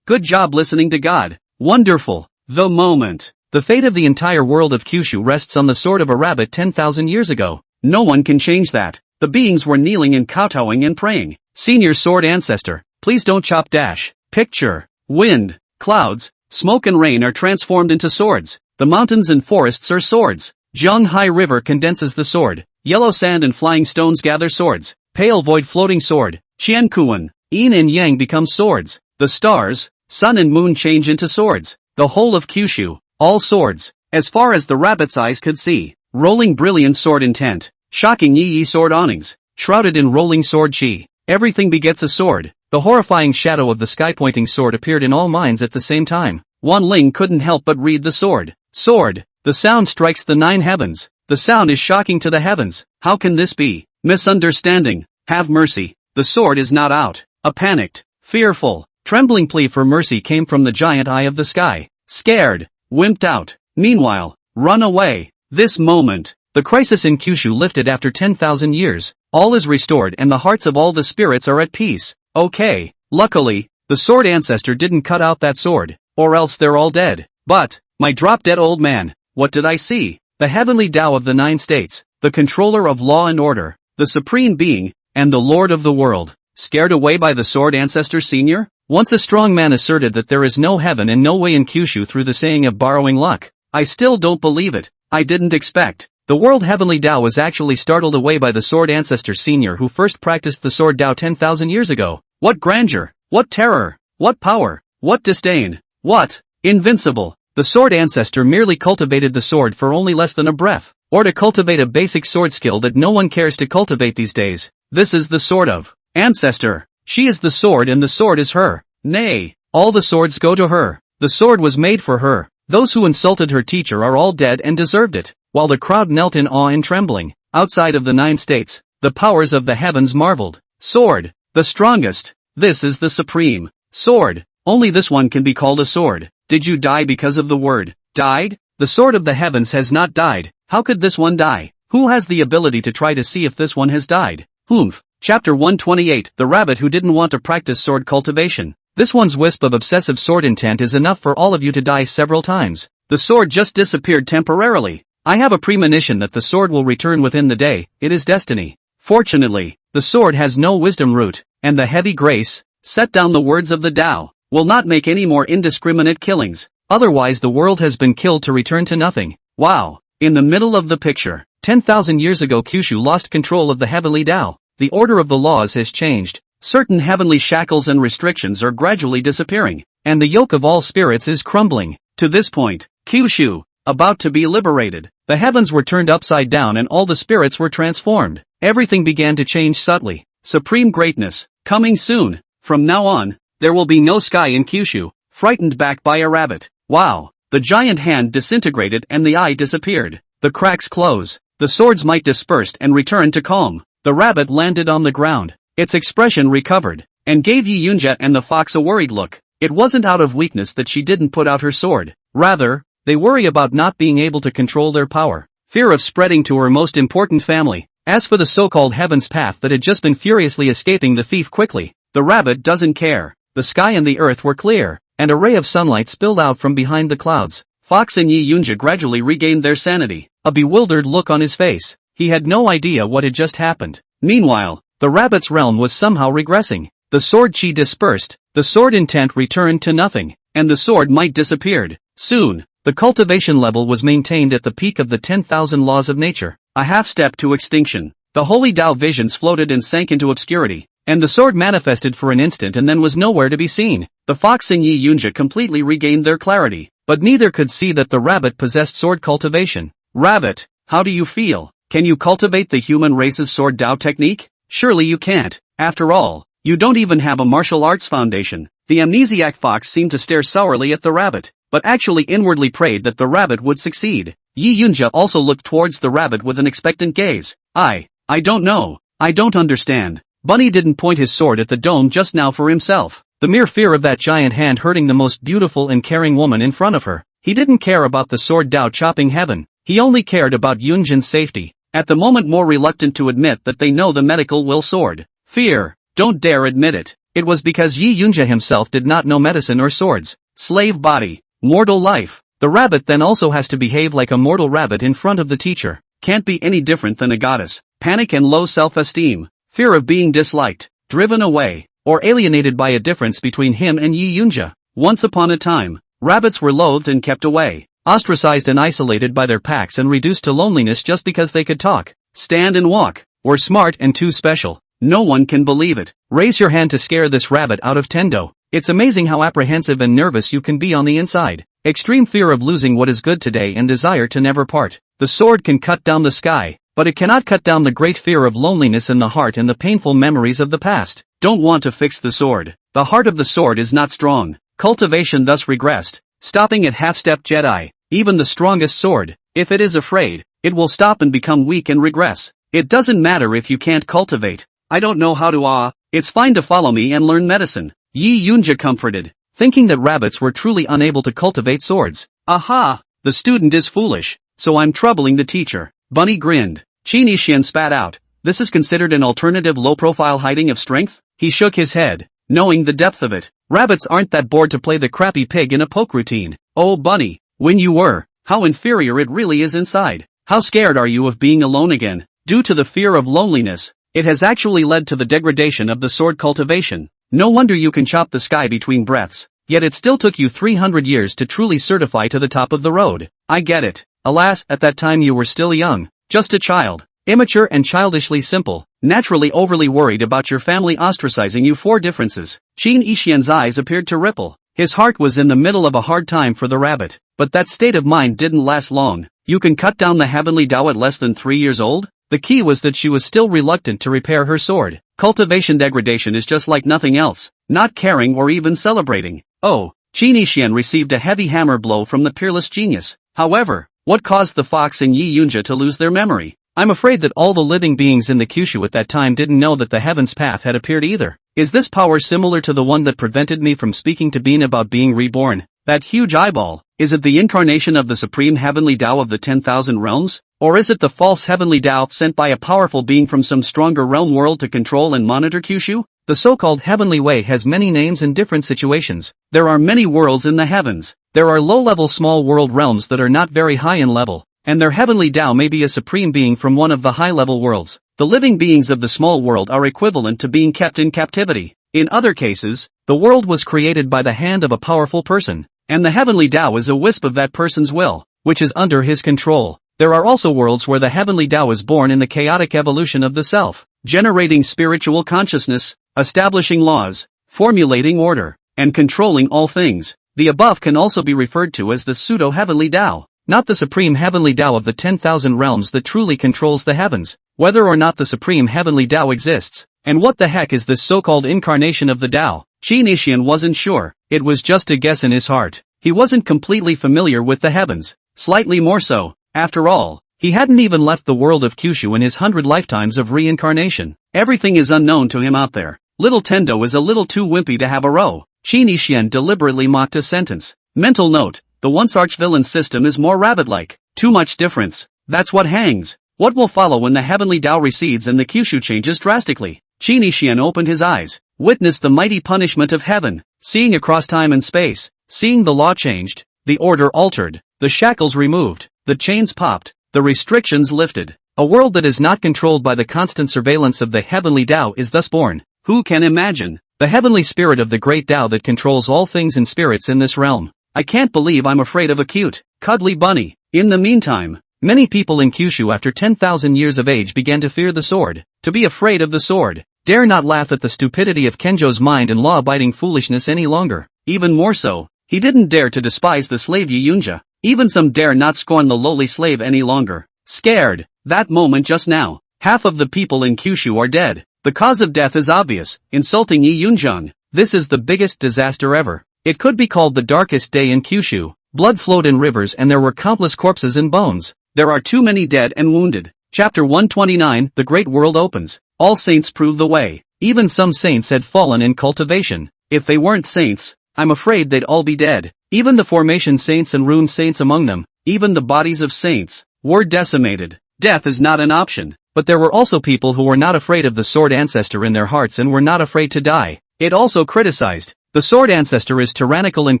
good job listening to God. Wonderful. The moment. The fate of the entire world of Kyushu rests on the sword of a rabbit 10,000 years ago. No one can change that. The beings were kneeling and kowtowing and praying. Senior Sword Ancestor, please don't chop dash. Picture. Wind, clouds, smoke and rain are transformed into swords. The mountains and forests are swords. Zhonghai River condenses the sword. Yellow sand and flying stones gather swords. Pale void floating sword. Qiankuan. Yin and yang become swords. The stars, sun and moon change into swords. The whole of Kyushu, all swords. As far as the rabbit's eyes could see. Rolling brilliant sword intent. Shocking yi sword awnings. Shrouded in rolling sword chi. Everything begets a sword. The horrifying shadow of the sky-pointing sword appeared in all minds at the same time. Wan Ling couldn't help but read the sword. Sword. The sound strikes the 9 heavens. The sound is shocking to the heavens. How can this be? Misunderstanding. Have mercy. The sword is not out. A panicked, fearful, trembling plea for mercy came from the giant eye of the sky. Scared. Wimped out. Meanwhile, run away. This moment. The crisis in Kyushu lifted after 10,000 years. All is restored and the hearts of all the spirits are at peace. Okay. Luckily, the Sword Ancestor didn't cut out that sword. Or else they're all dead. But, my drop-dead old man, what did I see? The heavenly Tao of the 9 states, the controller of law and order, the supreme being, and the lord of the world. Scared away by the Sword Ancestor Senior? Once a strong man asserted that there is no heaven and no way in Kyushu through the saying of borrowing luck. I still don't believe it. I didn't expect. The world heavenly Tao was actually startled away by the Sword Ancestor Senior who first practiced the sword Tao 10,000 years ago. What grandeur! What terror! What power! What disdain! What? Invincible! The Sword Ancestor merely cultivated the sword for only less than a breath. Or to cultivate a basic sword skill that no one cares to cultivate these days. This is the sword of Ancestor. She is the sword and the sword is her. Nay, all the swords go to her. The sword was made for her. Those who insulted her teacher are all dead and deserved it. While the crowd knelt in awe and trembling, outside of the 9 states, the powers of the heavens marveled. Sword, the strongest. This is the supreme sword. Only this one can be called a sword. Did you die because of the word died? The sword of the heavens has not died. How could this one die? Who has the ability to try to see if this one has died? Humph. Chapter 128, The Rabbit Who Didn't Want to Practice Sword Cultivation. This one's wisp of obsessive sword intent is enough for all of you to die several times. The sword just disappeared temporarily. I have a premonition that the sword will return within the day. It is destiny. Fortunately, the sword has no wisdom root, and the heavy grace, set down the words of the Tao, will not make any more indiscriminate killings. Otherwise the world has been killed to return to nothing. Wow. In the middle of the picture, 10,000 years ago Kyushu lost control of the heavenly Tao. The order of the laws has changed. Certain heavenly shackles and restrictions are gradually disappearing, and the yoke of all spirits is crumbling. To this point, Kyushu, about to be liberated. The heavens were turned upside down and all the spirits were transformed. Everything began to change subtly. Supreme greatness, coming soon. From now on, there will be no sky in Kyushu. Frightened back by a rabbit. Wow. The giant hand disintegrated and the eye disappeared. The cracks close. The swords might dispersed and returned to calm. The rabbit landed on the ground. Its expression recovered, and gave Yi Yunja and the fox a worried look. It wasn't out of weakness that she didn't put out her sword. Rather, they worry about not being able to control their power. Fear of spreading to her most important family. As for the so-called heaven's path that had just been furiously escaping the thief quickly, the rabbit doesn't care. The sky and the earth were clear, and a ray of sunlight spilled out from behind the clouds. Fox and Yi Yunja gradually regained their sanity, a bewildered look on his face. He had no idea what had just happened. Meanwhile, the rabbit's realm was somehow regressing. The sword chi dispersed, the sword intent returned to nothing, and the sword might disappeared. Soon, the cultivation level was maintained at the peak of the 10,000 laws of nature. A half step to extinction. The holy Tao visions floated and sank into obscurity, and the sword manifested for an instant and then was nowhere to be seen. The fox and Yi Yunja completely regained their clarity, but neither could see that the rabbit possessed sword cultivation. Rabbit, how do you feel? Can you cultivate the human race's sword Tao technique? Surely you can't. After all, you don't even have a martial arts foundation. The amnesiac fox seemed to stare sourly at the rabbit, but actually inwardly prayed that the rabbit would succeed. Yi Yunja also looked towards the rabbit with an expectant gaze. I don't know. I don't understand. Bunny didn't point his sword at the dome just now for himself. The mere fear of that giant hand hurting the most beautiful and caring woman in front of her. He didn't care about the sword Tao chopping heaven. He only cared about Yunjin's safety. At the moment more reluctant to admit that they know the medical will sword. Fear. Don't dare admit it. It was because Yi Yunja himself did not know medicine or swords. Slave body. Mortal life. The rabbit then also has to behave like a mortal rabbit in front of the teacher. Can't be any different than a goddess. Panic and low self-esteem. Fear of being disliked, driven away, or alienated by a difference between him and Yi Yunja. Once upon a time, rabbits were loathed and kept away. Ostracized and isolated by their packs and reduced to loneliness just because they could talk. stand and walk. We're smart and too special. No one can believe it. Raise your hand to scare this rabbit out of Tendo. It's amazing how apprehensive and nervous you can be on the inside. Extreme fear of losing what is good today and desire to never part. The sword can cut down the sky, but it cannot cut down the great fear of loneliness in the heart and the painful memories of the past. Don't want to fix the sword. The heart of the sword is not strong. Cultivation thus regressed, stopping at half-step Jedi. Even the strongest sword, if it is afraid, it will stop and become weak and regress. It doesn't matter if you can't cultivate. I don't know how to it's fine to follow me and learn medicine. Yi Yunja comforted, thinking that rabbits were truly unable to cultivate swords. Aha! The student is foolish, so I'm troubling the teacher. Bunny grinned. Qin Yixian spat out. This is considered an alternative low-profile hiding of strength? He shook his head, knowing the depth of it. Rabbits aren't that bored to play the crappy pig in a poke routine. Oh Bunny, when you were, how inferior it really is inside. How scared are you of being alone again? Due to the fear of loneliness, it has actually led to the degradation of the sword cultivation. No wonder you can chop the sky between breaths, yet it still took you 300 years to truly certify to the top of the road. I get it. Alas, at that time you were still young, just a child, immature and childishly simple, naturally overly worried about your family ostracizing you for differences. Qin Yixian's eyes appeared to ripple. His heart was in the middle of a hard time for the rabbit, but that state of mind didn't last long. You can cut down the heavenly Tao at less than 3 years old? The key was that she was still reluctant to repair her sword. Cultivation degradation is just like nothing else, not caring or even celebrating. Oh, Qin Yixian received a heavy hammer blow from the peerless genius. However, what caused the fox and Yi Yunja to lose their memory? I'm afraid that all the living beings in the Kyushu at that time didn't know that the heaven's path had appeared either. Is this power similar to the one that prevented me from speaking to Bean about being reborn? That huge eyeball, is it the incarnation of the supreme heavenly Tao of the 10,000 realms? Or is it the false heavenly Tao sent by a powerful being from some stronger realm world to control and monitor Kyushu? The so-called heavenly way has many names in different situations. There are many worlds in the heavens. There are low-level small world realms that are not very high in level, and their heavenly Tao may be a supreme being from one of the high-level worlds. The living beings of the small world are equivalent to being kept in captivity. In other cases, the world was created by the hand of a powerful person, and the heavenly Tao is a wisp of that person's will, which is under his control. There are also worlds where the heavenly Tao is born in the chaotic evolution of the self, generating spiritual consciousness, establishing laws, formulating order, and controlling all things. The above can also be referred to as the pseudo-heavenly Tao, not the supreme heavenly Tao of the 10,000 realms that truly controls the heavens. Whether or not the supreme heavenly Tao exists, and what the heck is this so-called incarnation of the Tao? Qin Yixian wasn't sure. It was just a guess in his heart. He wasn't completely familiar with the heavens, slightly more so. After all, he hadn't even left the world of Kyushu in his 100 lifetimes of reincarnation. Everything is unknown to him out there. Little Tendo is a little too wimpy to have a row. Qin Yixian deliberately mocked a sentence. Mental note, the once archvillain system is more rabbit-like. Too much difference. That's what hangs. What will follow when the heavenly Tao recedes and the Kyushu changes drastically? Qin Yixian opened his eyes, witnessed the mighty punishment of heaven, seeing across time and space, seeing the law changed, the order altered, the shackles removed, the chains popped, the restrictions lifted. A world that is not controlled by the constant surveillance of the heavenly Tao is thus born. Who can imagine? The heavenly spirit of the great Tao that controls all things and spirits in this realm. I can't believe I'm afraid of a cute, cuddly bunny. In the meantime, many people in Kyushu after 10,000 years of age began to fear the sword, to be afraid of the sword. Dare not laugh at the stupidity of Kenjo's mind and law-abiding foolishness any longer. Even more so, he didn't dare to despise the slave Yi Yunja. Even some dare not scorn the lowly slave any longer. Scared, that moment just now, half of the people in Kyushu are dead. The cause of death is obvious, insulting Yi Yunjang. This is the biggest disaster ever. It could be called the darkest day in Kyushu. Blood flowed in rivers and there were countless corpses and bones. There are too many dead and wounded. Chapter 129, The Great World Opens. All saints prove the way. Even some saints had fallen in cultivation. If they weren't saints, I'm afraid they'd all be dead. Even the formation saints and rune saints among them, even the bodies of saints, were decimated. Death is not an option. But there were also people who were not afraid of the Sword Ancestor in their hearts and were not afraid to die. It also criticized. The Sword Ancestor is tyrannical and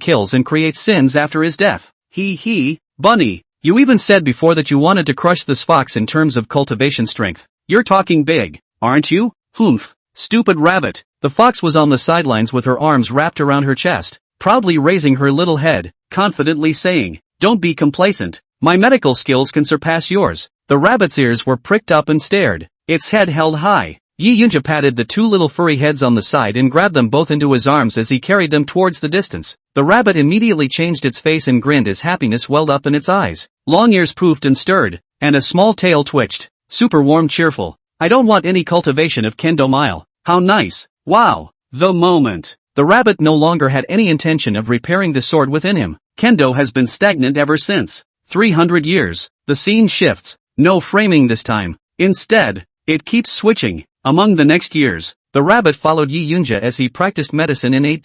kills and creates sins after his death. Bunny, you even said before that you wanted to crush this fox in terms of cultivation strength. You're talking big, aren't you? Humph, stupid rabbit. The fox was on the sidelines with her arms wrapped around her chest, proudly raising her little head, confidently saying, "Don't be complacent. My medical skills can surpass yours. The rabbit's ears were pricked up and stared, its head held high. Yi Yunja patted the two little furry heads on the side and grabbed them both into his arms as he carried them towards the distance. The rabbit immediately changed its face and grinned as happiness welled up in its eyes. Long ears poofed and stirred, and a small tail twitched. Super warm, cheerful. I don't want any cultivation of kendo mile. How nice. Wow. The moment. The rabbit no longer had any intention of repairing the sword within him. Kendo has been stagnant ever since. 300 years. The scene shifts. No framing this time. Instead, it keeps switching. Among the next years, the rabbit followed Yi Yunja as he practiced medicine in 8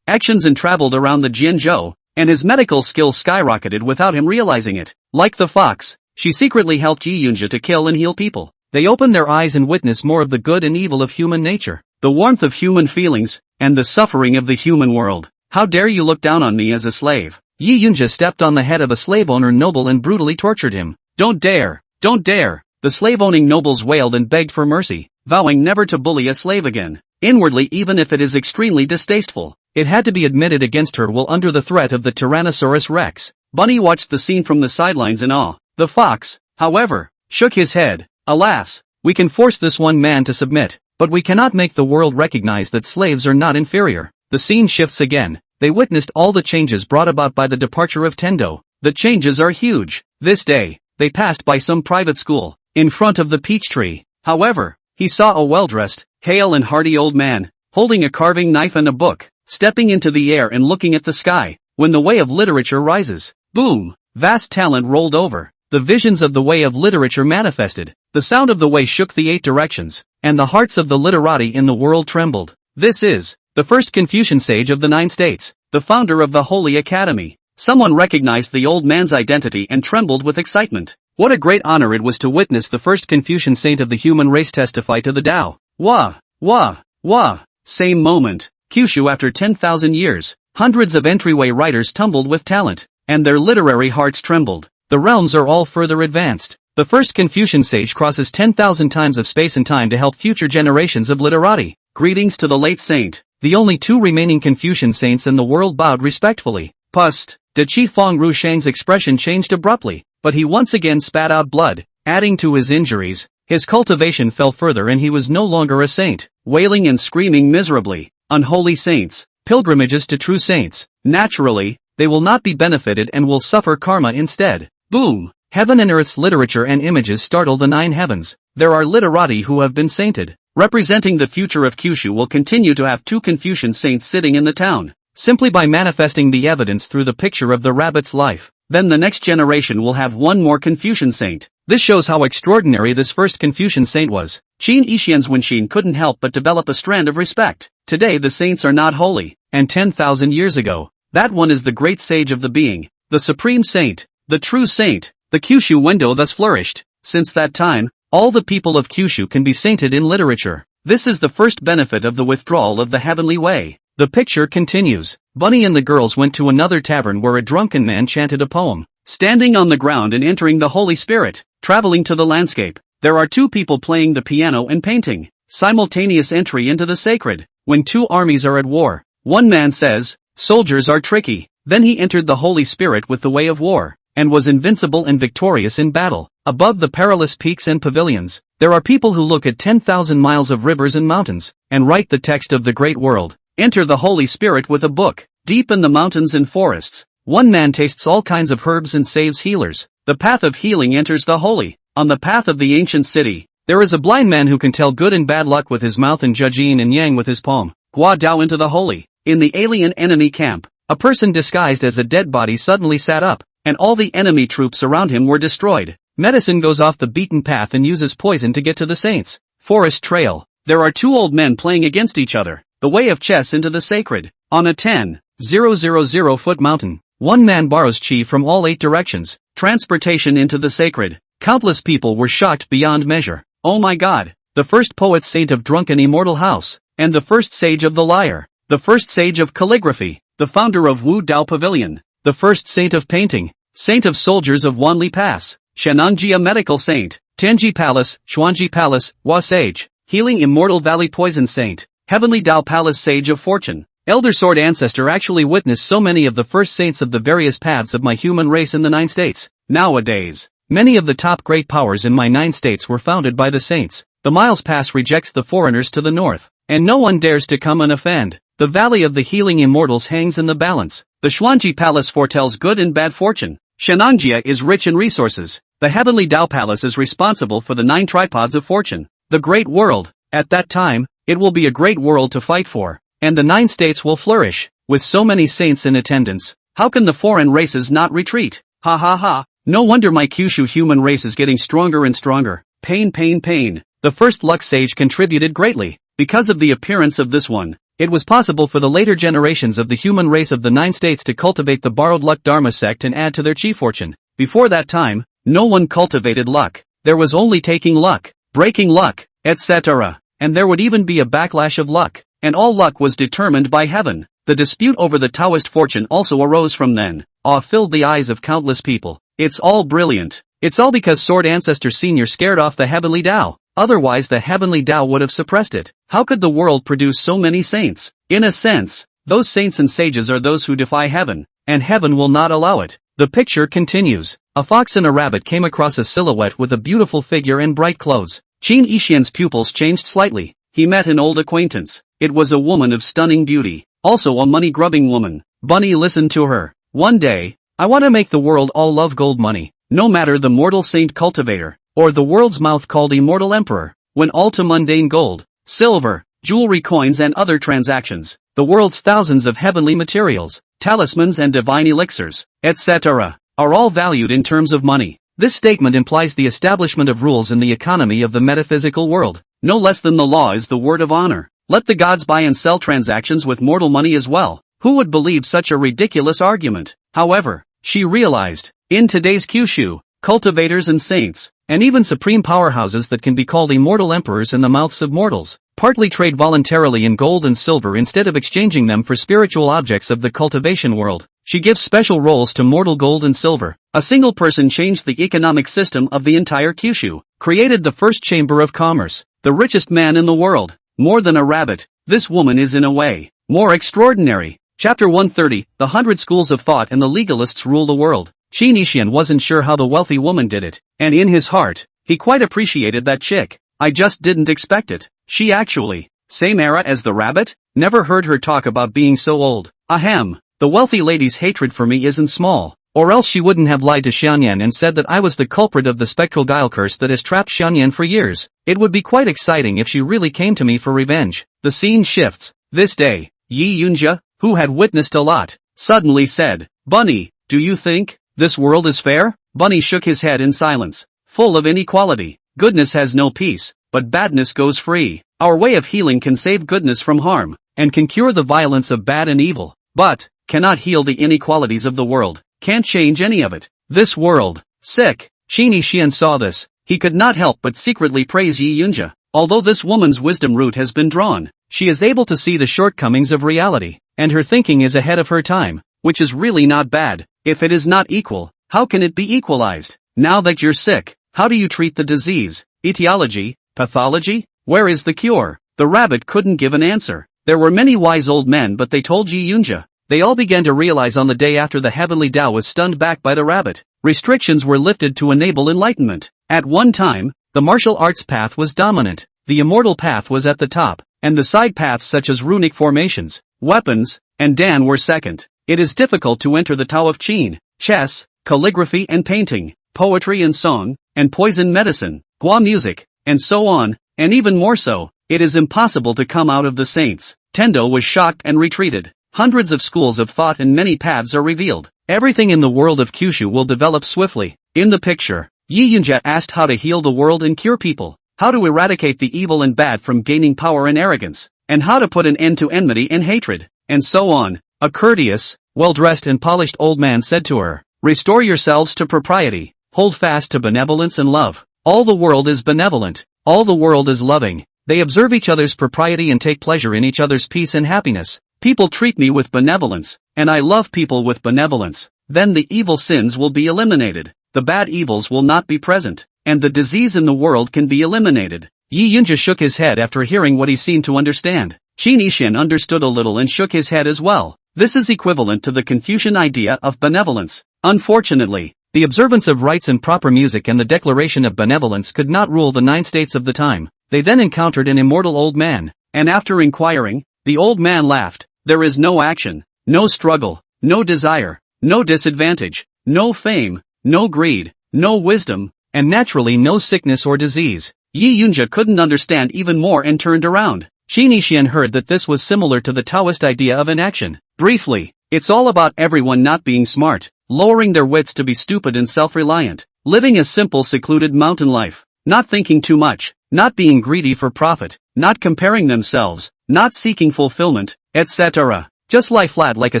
actions and traveled around the Jianzhou, and his medical skills skyrocketed without him realizing it. Like the fox, she secretly helped Yi Yunja to kill and heal people. They opened their eyes and witnessed more of the good and evil of human nature, the warmth of human feelings, and the suffering of the human world. How dare you look down on me as a slave? Yi Yunja stepped on the head of a slave owner noble and brutally tortured him. Don't dare! Don't dare! The slave-owning nobles wailed and begged for mercy, vowing never to bully a slave again. Inwardly, even if it is extremely distasteful, it had to be admitted against her will under the threat of the Tyrannosaurus Rex. Bunny watched the scene from the sidelines in awe. The fox, however, shook his head. Alas, we can force this one man to submit, but we cannot make the world recognize that slaves are not inferior. The scene shifts again. They witnessed all the changes brought about by the departure of Tendo. The changes are huge. This day, they passed by some private school, in front of the peach tree. However, he saw a well-dressed, hale and hearty old man, holding a carving knife and a book, stepping into the air and looking at the sky. When the way of literature rises, boom, vast talent rolled over. The visions of the way of literature manifested. The sound of the way shook the 8 directions, and the hearts of the literati in the world trembled. This is the first Confucian sage of the 9 states, the founder of the Holy Academy. Someone recognized the old man's identity and trembled with excitement. What a great honor it was to witness the first Confucian saint of the human race testify to the Tao. Wah, wah, wah. Same moment. Kyushu after 10,000 years. Hundreds of entryway writers tumbled with talent, and their literary hearts trembled. The realms are all further advanced. The first Confucian sage crosses 10,000 times of space and time to help future generations of literati. Greetings to the late saint. The only 2 remaining Confucian saints in the world bowed respectfully. Pust. De Chi Fong Ru Shang's expression changed abruptly, but he once again spat out blood, adding to his injuries. His cultivation fell further and he was no longer a saint, wailing and screaming miserably. Unholy saints. Pilgrimages to true saints. Naturally, they will not be benefited and will suffer karma instead. Boom! Heaven and earth's literature and images startle the 9 heavens. There are literati who have been sainted. Representing the future of Kyushu will continue to have 2 Confucian saints sitting in the town, simply by manifesting the evidence through the picture of the rabbit's life. Then the next generation will have 1 more Confucian saint. This shows how extraordinary this first Confucian saint was. Qin Ishian's Wenxin couldn't help but develop a strand of respect. Today the saints are not holy, and 10,000 years ago, that one is the great sage of the being, the supreme saint, the true saint. The Kyushu Wendo thus flourished. Since that time, all the people of Kyushu can be sainted in literature. This is the first benefit of the withdrawal of the heavenly way. The picture continues. Bunny and the girls went to another tavern where a drunken man chanted a poem. Standing on the ground and entering the Holy Spirit, traveling to the landscape. There are 2 people playing the piano and painting. Simultaneous entry into the sacred. When 2 armies are at war, one man says, soldiers are tricky. Then he entered the Holy Spirit with the way of war, and was invincible and victorious in battle. Above the perilous peaks and pavilions, there are people who look at 10,000 miles of rivers and mountains, and write the text of the great world. Enter the Holy Spirit with a book. Deep in the mountains and forests, one man tastes all kinds of herbs and saves healers. The path of healing enters the holy. On the path of the ancient city, there is a blind man who can tell good and bad luck with his mouth and judge yin and yang with his palm. Gua Dao into the holy. In the alien enemy camp, a person disguised as a dead body suddenly sat up, and all the enemy troops around him were destroyed. Medicine goes off the beaten path and uses poison to get to the saints. Forest trail. There are 2 old men playing against each other. The way of chess into the sacred. On a 10,000 foot mountain, one man borrows chi from all 8 directions. Transportation into the sacred. Countless people were shocked beyond measure. Oh my god. The first poet saint of drunken immortal house, and the first sage of the lyre. The first sage of calligraphy. The founder of Wu Dao Pavilion. The first saint of painting. Saint of soldiers of Wanli Pass. Shenangjia medical saint. Tenji Palace, Xuanji Palace, Hua sage. Healing immortal valley poison saint. Heavenly Dao Palace sage of fortune. Elder Sword Ancestor actually witnessed so many of the first saints of the various paths of my human race in the 9 states. Nowadays, many of the top great powers in my 9 states were founded by the saints. The Miles Pass rejects the foreigners to the north, and no one dares to come and offend. The Valley of the Healing Immortals hangs in the balance. The Xuanji Palace foretells good and bad fortune. Shenangjia is rich in resources. The Heavenly Tao Palace is responsible for the 9 tripods of fortune. The Great World. At that time, it will be a great world to fight for, and the 9 states will flourish. With so many saints in attendance, how can the foreign races not retreat? Ha ha ha. No wonder my Kyushu human race is getting stronger and stronger. Pain, pain, pain. The first Lux Sage contributed greatly. Because of the appearance of this one, it was possible for the later generations of the human race of the 9 states to cultivate the borrowed luck Dharma sect and add to their chi fortune. Before that time, no one cultivated luck. There was only taking luck, breaking luck, etc. And there would even be a backlash of luck. And all luck was determined by heaven. The dispute over the Taoist fortune also arose from then. Awe filled the eyes of countless people. It's all brilliant. It's all because Sword Ancestor Sr. scared off the Heavenly Tao. Otherwise the Heavenly Tao would have suppressed it. How could the world produce so many saints? In a sense, those saints and sages are those who defy heaven, and heaven will not allow it. The picture continues. A fox and a rabbit came across a silhouette with a beautiful figure and bright clothes. Qin Yixian's pupils changed slightly. He met an old acquaintance. It was a woman of stunning beauty, also a money-grubbing woman. Bunny listened to her. One day, I want to make the world all love gold money, no matter the mortal saint cultivator, or the world's mouth called immortal emperor, when all to mundane gold, silver, jewelry coins and other transactions, the world's thousands of heavenly materials, talismans and divine elixirs, etc., are all valued in terms of money. This statement implies the establishment of rules in the economy of the metaphysical world. No less than the law is the word of honor. Let the gods buy and sell transactions with mortal money as well. Who would believe such a ridiculous argument? However, she realized, in today's Kyushu, cultivators and saints, and even supreme powerhouses that can be called immortal emperors in the mouths of mortals, partly trade voluntarily in gold and silver instead of exchanging them for spiritual objects of the cultivation world. She gives special roles to mortal gold and silver. A single person changed the economic system of the entire Kyushu, created the first chamber of commerce, the richest man in the world. More than a rabbit, this woman is in a way more extraordinary. Chapter 130, The 100 Schools of Thought and the Legalists Rule the World. Qin Yixian wasn't sure how the wealthy woman did it, and in his heart, he quite appreciated that chick. I just didn't expect it. She actually, same era as the rabbit? Never heard her talk about being so old. Ahem, the wealthy lady's hatred for me isn't small. Or else she wouldn't have lied to Xianyan and said that I was the culprit of the spectral guile curse that has trapped Xianyan for years. It would be quite exciting if she really came to me for revenge. The scene shifts. This day, Yi Yunjia, who had witnessed a lot, suddenly said, Bunny, do you think this world is fair? Bunny shook his head in silence. Full of inequality. Goodness has no peace, but badness goes free. Our way of healing can save goodness from harm, and can cure the violence of bad and evil, but cannot heal the inequalities of the world. Can't change any of it. This world. Sick. Qin Yixian saw this. He could not help but secretly praise Yi Yunjia. Although this woman's wisdom root has been drawn, she is able to see the shortcomings of reality, and her thinking is ahead of her time, which is really not bad. If it is not equal, how can it be equalized? Now that you're sick, how do you treat the disease? Etiology? Pathology? Where is the cure? The rabbit couldn't give an answer. There were many wise old men, but they told Yi Yunjia. They all began to realize on the day after the Heavenly Tao was stunned back by the rabbit. Restrictions were lifted to enable enlightenment. At one time, the martial arts path was dominant, the immortal path was at the top, and the side paths such as runic formations, weapons, and Dan were second. It is difficult to enter the Tao of Qin, chess, calligraphy and painting, poetry and song, and poison medicine, gua music, and so on, and even more so, it is impossible to come out of the saints. Tendo was shocked and retreated. Hundreds of schools of thought and many paths are revealed. Everything in the world of Kyushu will develop swiftly. In the picture, Yi Yunjia asked how to heal the world and cure people, how to eradicate the evil and bad from gaining power and arrogance, and how to put an end to enmity and hatred, and so on. A courteous, well-dressed and polished old man said to her, Restore yourselves to propriety, hold fast to benevolence and love. All the world is benevolent, all the world is loving, they observe each other's propriety and take pleasure in each other's peace and happiness. People treat me with benevolence, and I love people with benevolence. Then the evil sins will be eliminated, the bad evils will not be present, and the disease in the world can be eliminated. Yi Yunjia shook his head after hearing what he seemed to understand. Qi Nishan understood a little and shook his head as well. This is equivalent to the Confucian idea of benevolence. Unfortunately, the observance of rites and proper music and the declaration of benevolence could not rule the 9 states of the time. They then encountered an immortal old man, and after inquiring, the old man laughed. There is no action, no struggle, no desire, no disadvantage, no fame, no greed, no wisdom, and naturally no sickness or disease. Yi Yunjia couldn't understand even more and turned around. Qi Nishan heard that this was similar to the Taoist idea of inaction. Briefly, it's all about everyone not being smart, lowering their wits to be stupid and self-reliant, living a simple secluded mountain life, not thinking too much, not being greedy for profit, not comparing themselves, not seeking fulfillment, etc. Just lie flat like a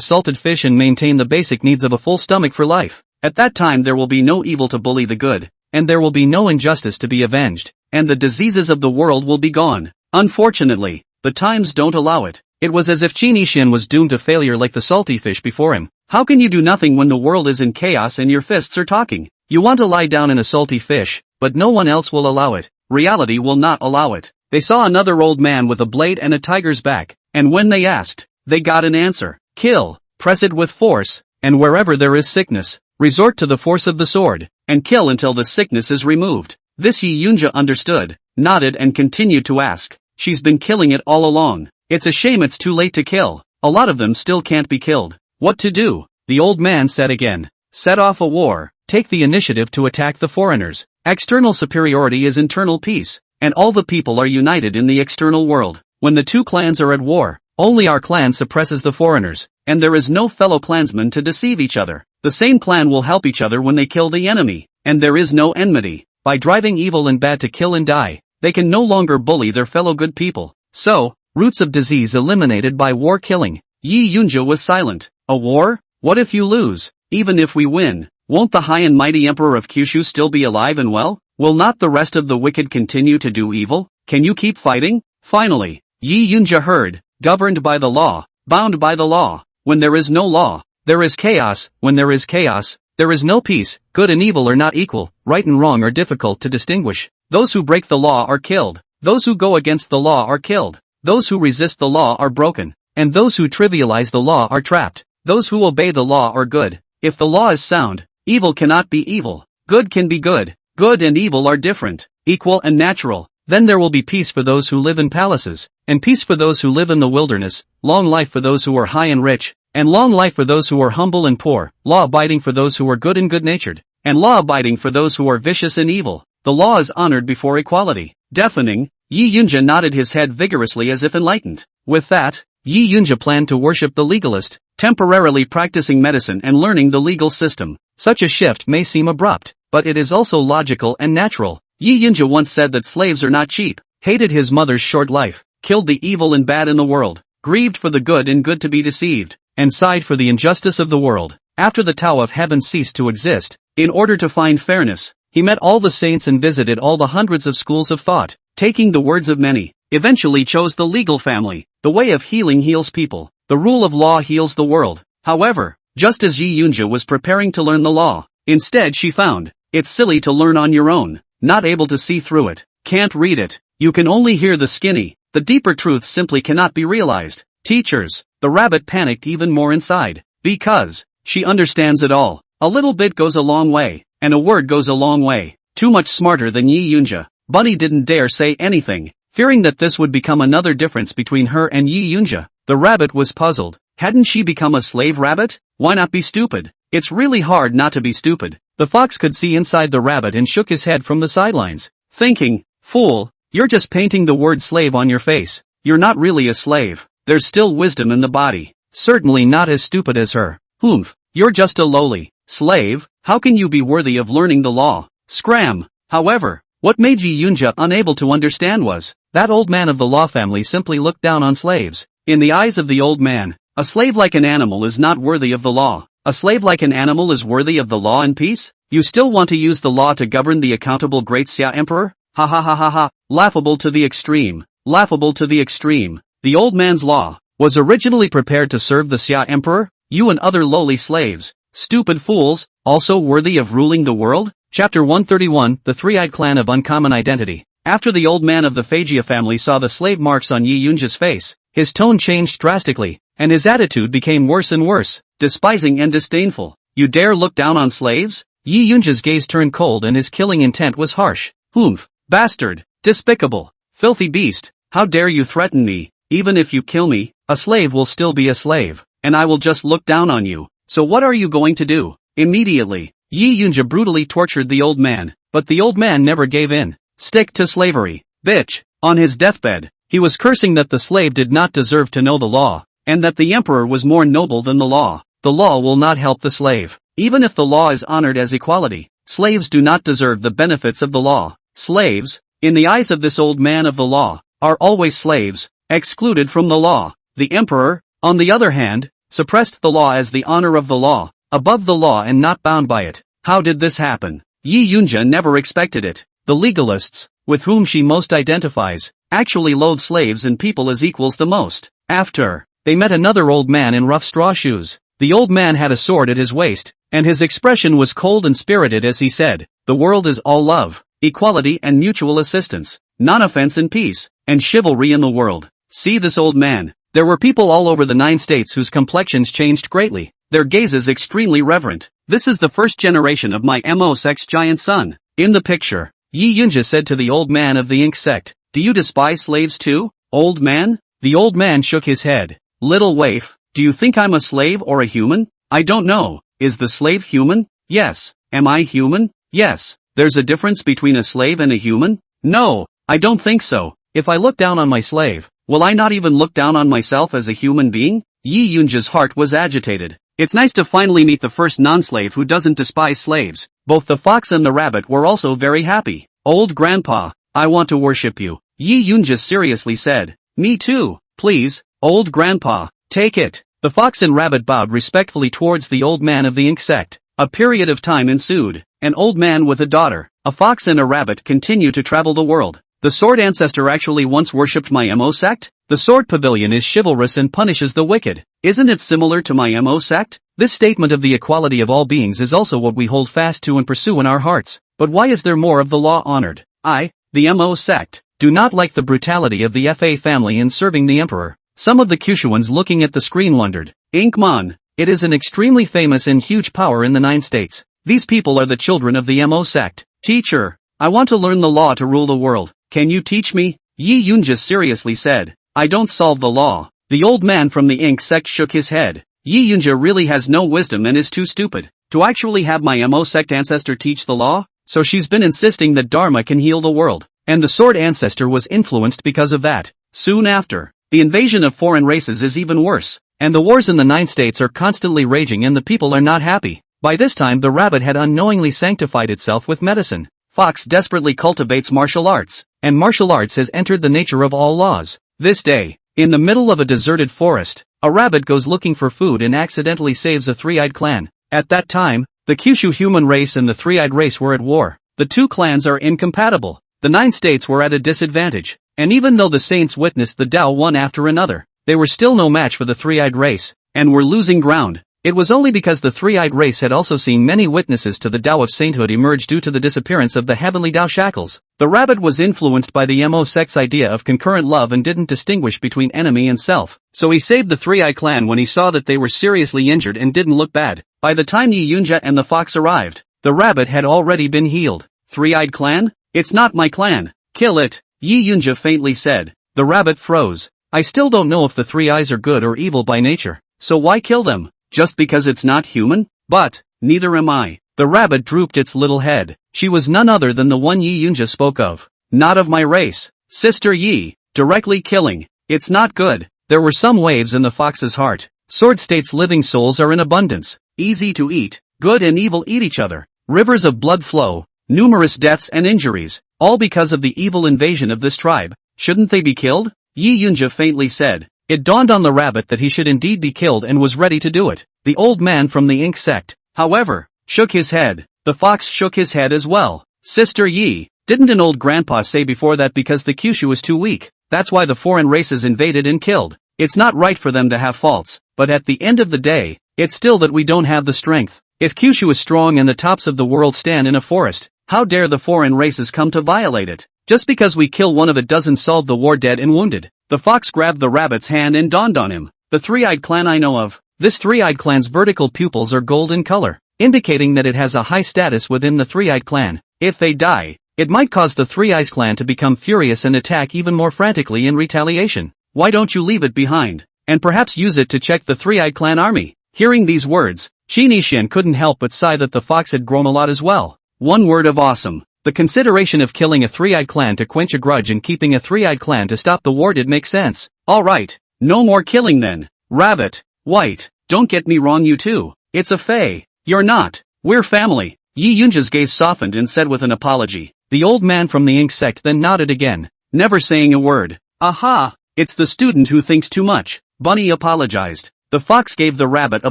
salted fish and maintain the basic needs of a full stomach for life. At that time there will be no evil to bully the good, and there will be no injustice to be avenged, and the diseases of the world will be gone. Unfortunately, the times don't allow it. It was as if Qi Nishan was doomed to failure like the salty fish before him. How can you do nothing when the world is in chaos and your fists are talking? You want to lie down in a salty fish, but no one else will allow it. Reality will not allow it. They saw another old man with a blade and a tiger's back, and when they asked, they got an answer. Kill, press it with force, and wherever there is sickness, resort to the force of the sword, and kill until the sickness is removed. This Yi Yunjia understood, nodded and continued to ask. She's been killing it all along. It's a shame it's too late to kill. A lot of them still can't be killed. What to do? The old man said again. Set off a war. Take the initiative to attack the foreigners. External superiority is internal peace, and all the people are united in the external world. When the 2 clans are at war, only our clan suppresses the foreigners, and there is no fellow clansmen to deceive each other. The same clan will help each other when they kill the enemy, and there is no enmity. By driving evil and bad to kill and die, they can no longer bully their fellow good people. So, roots of disease eliminated by war killing. Yi Yunjia was silent. A war? What if you lose? Even if we win, won't the high and mighty emperor of Kyushu still be alive and well? Will not the rest of the wicked continue to do evil? Can you keep fighting? Finally, Yi Yunjia heard, governed by the law, bound by the law. When there is no law, there is chaos. When there is chaos, there is no peace. Good and evil are not equal. Right and wrong are difficult to distinguish. Those who break the law are killed. Those who go against the law are killed. Those who resist the law are broken. And those who trivialize the law are trapped. Those who obey the law are good. If the law is sound, evil cannot be evil. Good can be good. Good and evil are different, equal and natural. Then there will be peace for those who live in palaces, and peace for those who live in the wilderness, long life for those who are high and rich, and long life for those who are humble and poor, law-abiding for those who are good and good-natured, and law-abiding for those who are vicious and evil. The law is honored before equality. Deafening, Yi Yunjia nodded his head vigorously as if enlightened. With that, Yi Yunjia planned to worship the legalist, temporarily practicing medicine and learning the legal system. Such a shift may seem abrupt, but it is also logical and natural. Yi Yunjia once said that slaves are not cheap, hated his mother's short life, killed the evil and bad in the world, grieved for the good and good to be deceived, and sighed for the injustice of the world. After the Tao of Heaven ceased to exist, in order to find fairness, he met all the saints and visited all the hundreds of schools of thought, taking the words of many, eventually chose the legal family. The way of healing heals people. The rule of law heals the world. However, just as Yi Yunjia was preparing to learn the law, instead she found, it's silly to learn on your own, not able to see through it, can't read it, you can only hear the skinny, the deeper truths simply cannot be realized. Teachers, the rabbit panicked even more inside, because, she understands it all. A little bit goes a long way, and a word goes a long way. Too much smarter than Yi Yunjia. Bunny didn't dare say anything, fearing that this would become another difference between her and Yi Yunjia. The rabbit was puzzled. Hadn't she become a slave rabbit? Why not be stupid? It's really hard not to be stupid. The fox could see inside the rabbit and shook his head from the sidelines, thinking, fool, you're just painting the word slave on your face. You're not really a slave. There's still wisdom in the body. Certainly not as stupid as her. Humph, you're just a lowly slave. How can you be worthy of learning the law? Scram. However, what made Yi Yunjia unable to understand was, that old man of the law family simply looked down on slaves. In the eyes of the old man, a slave like an animal is not worthy of the law. A slave like an animal is worthy of the law and peace? You still want to use the law to govern the accountable great Xia emperor? Ha ha ha ha ha, laughable to the extreme, laughable to the extreme. The old man's law was originally prepared to serve the Xia emperor, you and other lowly slaves, stupid fools, also worthy of ruling the world? Chapter 131, The Three-Eyed Clan of Uncommon Identity. After the old man of the Phagia family saw the slave marks on Yi Yunja's face, his tone changed drastically, and his attitude became worse and worse, despising and disdainful. You dare look down on slaves? Yi Yunja's gaze turned cold and his killing intent was harsh. Humph! Bastard! Despicable! Filthy beast! How dare you threaten me? Even if you kill me, a slave will still be a slave, and I will just look down on you. So what are you going to do? Immediately, Yi Yunja brutally tortured the old man, but the old man never gave in. Stick to slavery, bitch! On his deathbed, he was cursing that the slave did not deserve to know the law, and that the emperor was more noble than the law. The law will not help the slave. Even if the law is honored as equality, slaves do not deserve the benefits of the law. Slaves, in the eyes of this old man of the law, are always slaves, excluded from the law. The emperor, on the other hand, suppressed the law as the honor of the law, above the law and not bound by it. How did this happen? Yi Yunja never expected it. The legalists, with whom she most identifies, actually loathe slaves and people as equals the most. After, they met another old man in rough straw shoes. The old man had a sword at his waist, and his expression was cold and spirited as he said, "The world is all love, equality and mutual assistance, non-offense and peace, and chivalry in the world." See this old man. There were people all over the 9 states whose complexions changed greatly, their gazes extremely reverent. This is the first generation of my Mo-sex giant son. In the picture, Yi Yunja said to the old man of the ink sect, "Do you despise slaves too, old man?" The old man shook his head. "Little waif, do you think I'm a slave or a human? I don't know. Is the slave human? Yes. Am I human? Yes. There's a difference between a slave and a human? No, I don't think so. If I look down on my slave, will I not even look down on myself as a human being?" Yi Yunja's heart was agitated. It's nice to finally meet the first non-slave who doesn't despise slaves. Both the fox and the rabbit were also very happy. "Old grandpa, I want to worship you," Yi Yunja seriously said. "Me too, please, old grandpa, take it." The fox and rabbit bowed respectfully towards the old man of the ink sect. A period of time ensued. An old man with a daughter, a fox and a rabbit continue to travel the world. The Sword Ancestor actually once worshipped my Mo sect? The Sword Pavilion is chivalrous and punishes the wicked. Isn't it similar to my Mo sect? This statement of the equality of all beings is also what we hold fast to and pursue in our hearts. But why is there more of the law honored? I, the Mo sect, do not like the brutality of the Fa family in serving the emperor. Some of the Kushuans looking at the screen wondered. Inkmon, it is an extremely famous and huge power in the 9 states. These people are the children of the Mo sect. Teacher, I want to learn the law to rule the world. Can you teach me? Yi Yunja seriously said. I don't solve the law. The old man from the ink sect shook his head. Yi Yunja really has no wisdom and is too stupid to actually have my Mo sect ancestor teach the law, so she's been insisting that Dharma can heal the world, and the Sword Ancestor was influenced because of that. Soon after, the invasion of foreign races is even worse, and the wars in the 9 states are constantly raging and the people are not happy. By this time the rabbit had unknowingly sanctified itself with medicine. Fox desperately cultivates martial arts, and martial arts has entered the nature of all laws. This day, in the middle of a deserted forest, a rabbit goes looking for food and accidentally saves a 3-eyed clan. At that time, the Kyushu human race and the 3-eyed race were at war. The 2 clans are incompatible. The 9 states were at a disadvantage, and even though the saints witnessed the Tao one after another, they were still no match for the 3-eyed race, and were losing ground. It was only because the 3-eyed race had also seen many witnesses to the Tao of sainthood emerge due to the disappearance of the heavenly Tao shackles. The rabbit was influenced by the Mo sect's idea of concurrent love and didn't distinguish between enemy and self, so he saved the 3-eyed clan when he saw that they were seriously injured and didn't look bad. By the time Yi Yunja and the fox arrived, the rabbit had already been healed. 3-eyed clan? It's not my clan. Kill it, Yi Yunja faintly said. The rabbit froze. I still don't know if the 3 eyes are good or evil by nature, so why kill them? Just because it's not human? But, neither am I. The rabbit drooped its little head. She was none other than the one Yi Yunja spoke of. Not of my race. Sister Yi, directly killing. It's not good. There were some waves in the fox's heart. Sword State's living souls are in abundance. Easy to eat. Good and evil eat each other. Rivers of blood flow. Numerous deaths and injuries. All because of the evil invasion of this tribe. Shouldn't they be killed? Yi Yunja faintly said. It dawned on the rabbit that he should indeed be killed and was ready to do it. The old man from the ink sect, however, shook his head. The fox shook his head as well. Sister Yi, didn't an old grandpa say before that because the Kyushu is too weak, that's why the foreign races invaded and killed? It's not right for them to have faults, but at the end of the day, it's still that we don't have the strength. If Kyushu is strong and the tops of the world stand in a forest, How dare the foreign races come to violate it? Just because we kill one of it doesn't solve the war dead and wounded. The fox grabbed the rabbit's hand and dawned on him. The three-eyed clan I know of. This three-eyed clan's vertical pupils are gold in color, indicating that it has a high status within the three-eyed clan. If they die, it might cause the three-eyes clan to become furious and attack even more frantically in retaliation. Why don't you leave it behind, and perhaps use it to check the three-eyed clan army? Hearing these words, Shinishin couldn't help but sigh that the fox had grown a lot as well. One word of awesome. The consideration of killing a three-eyed clan to quench a grudge and keeping a three-eyed clan to stop the war did make sense. Alright, no more killing then. Rabbit, White, don't get me wrong, you too. It's a fae. You're not. We're family. Yi Yunja's gaze softened and said with an apology. The old man from the ink sect then nodded again, never saying a word. Aha, it's the student who thinks too much. Bunny apologized. The fox gave the rabbit a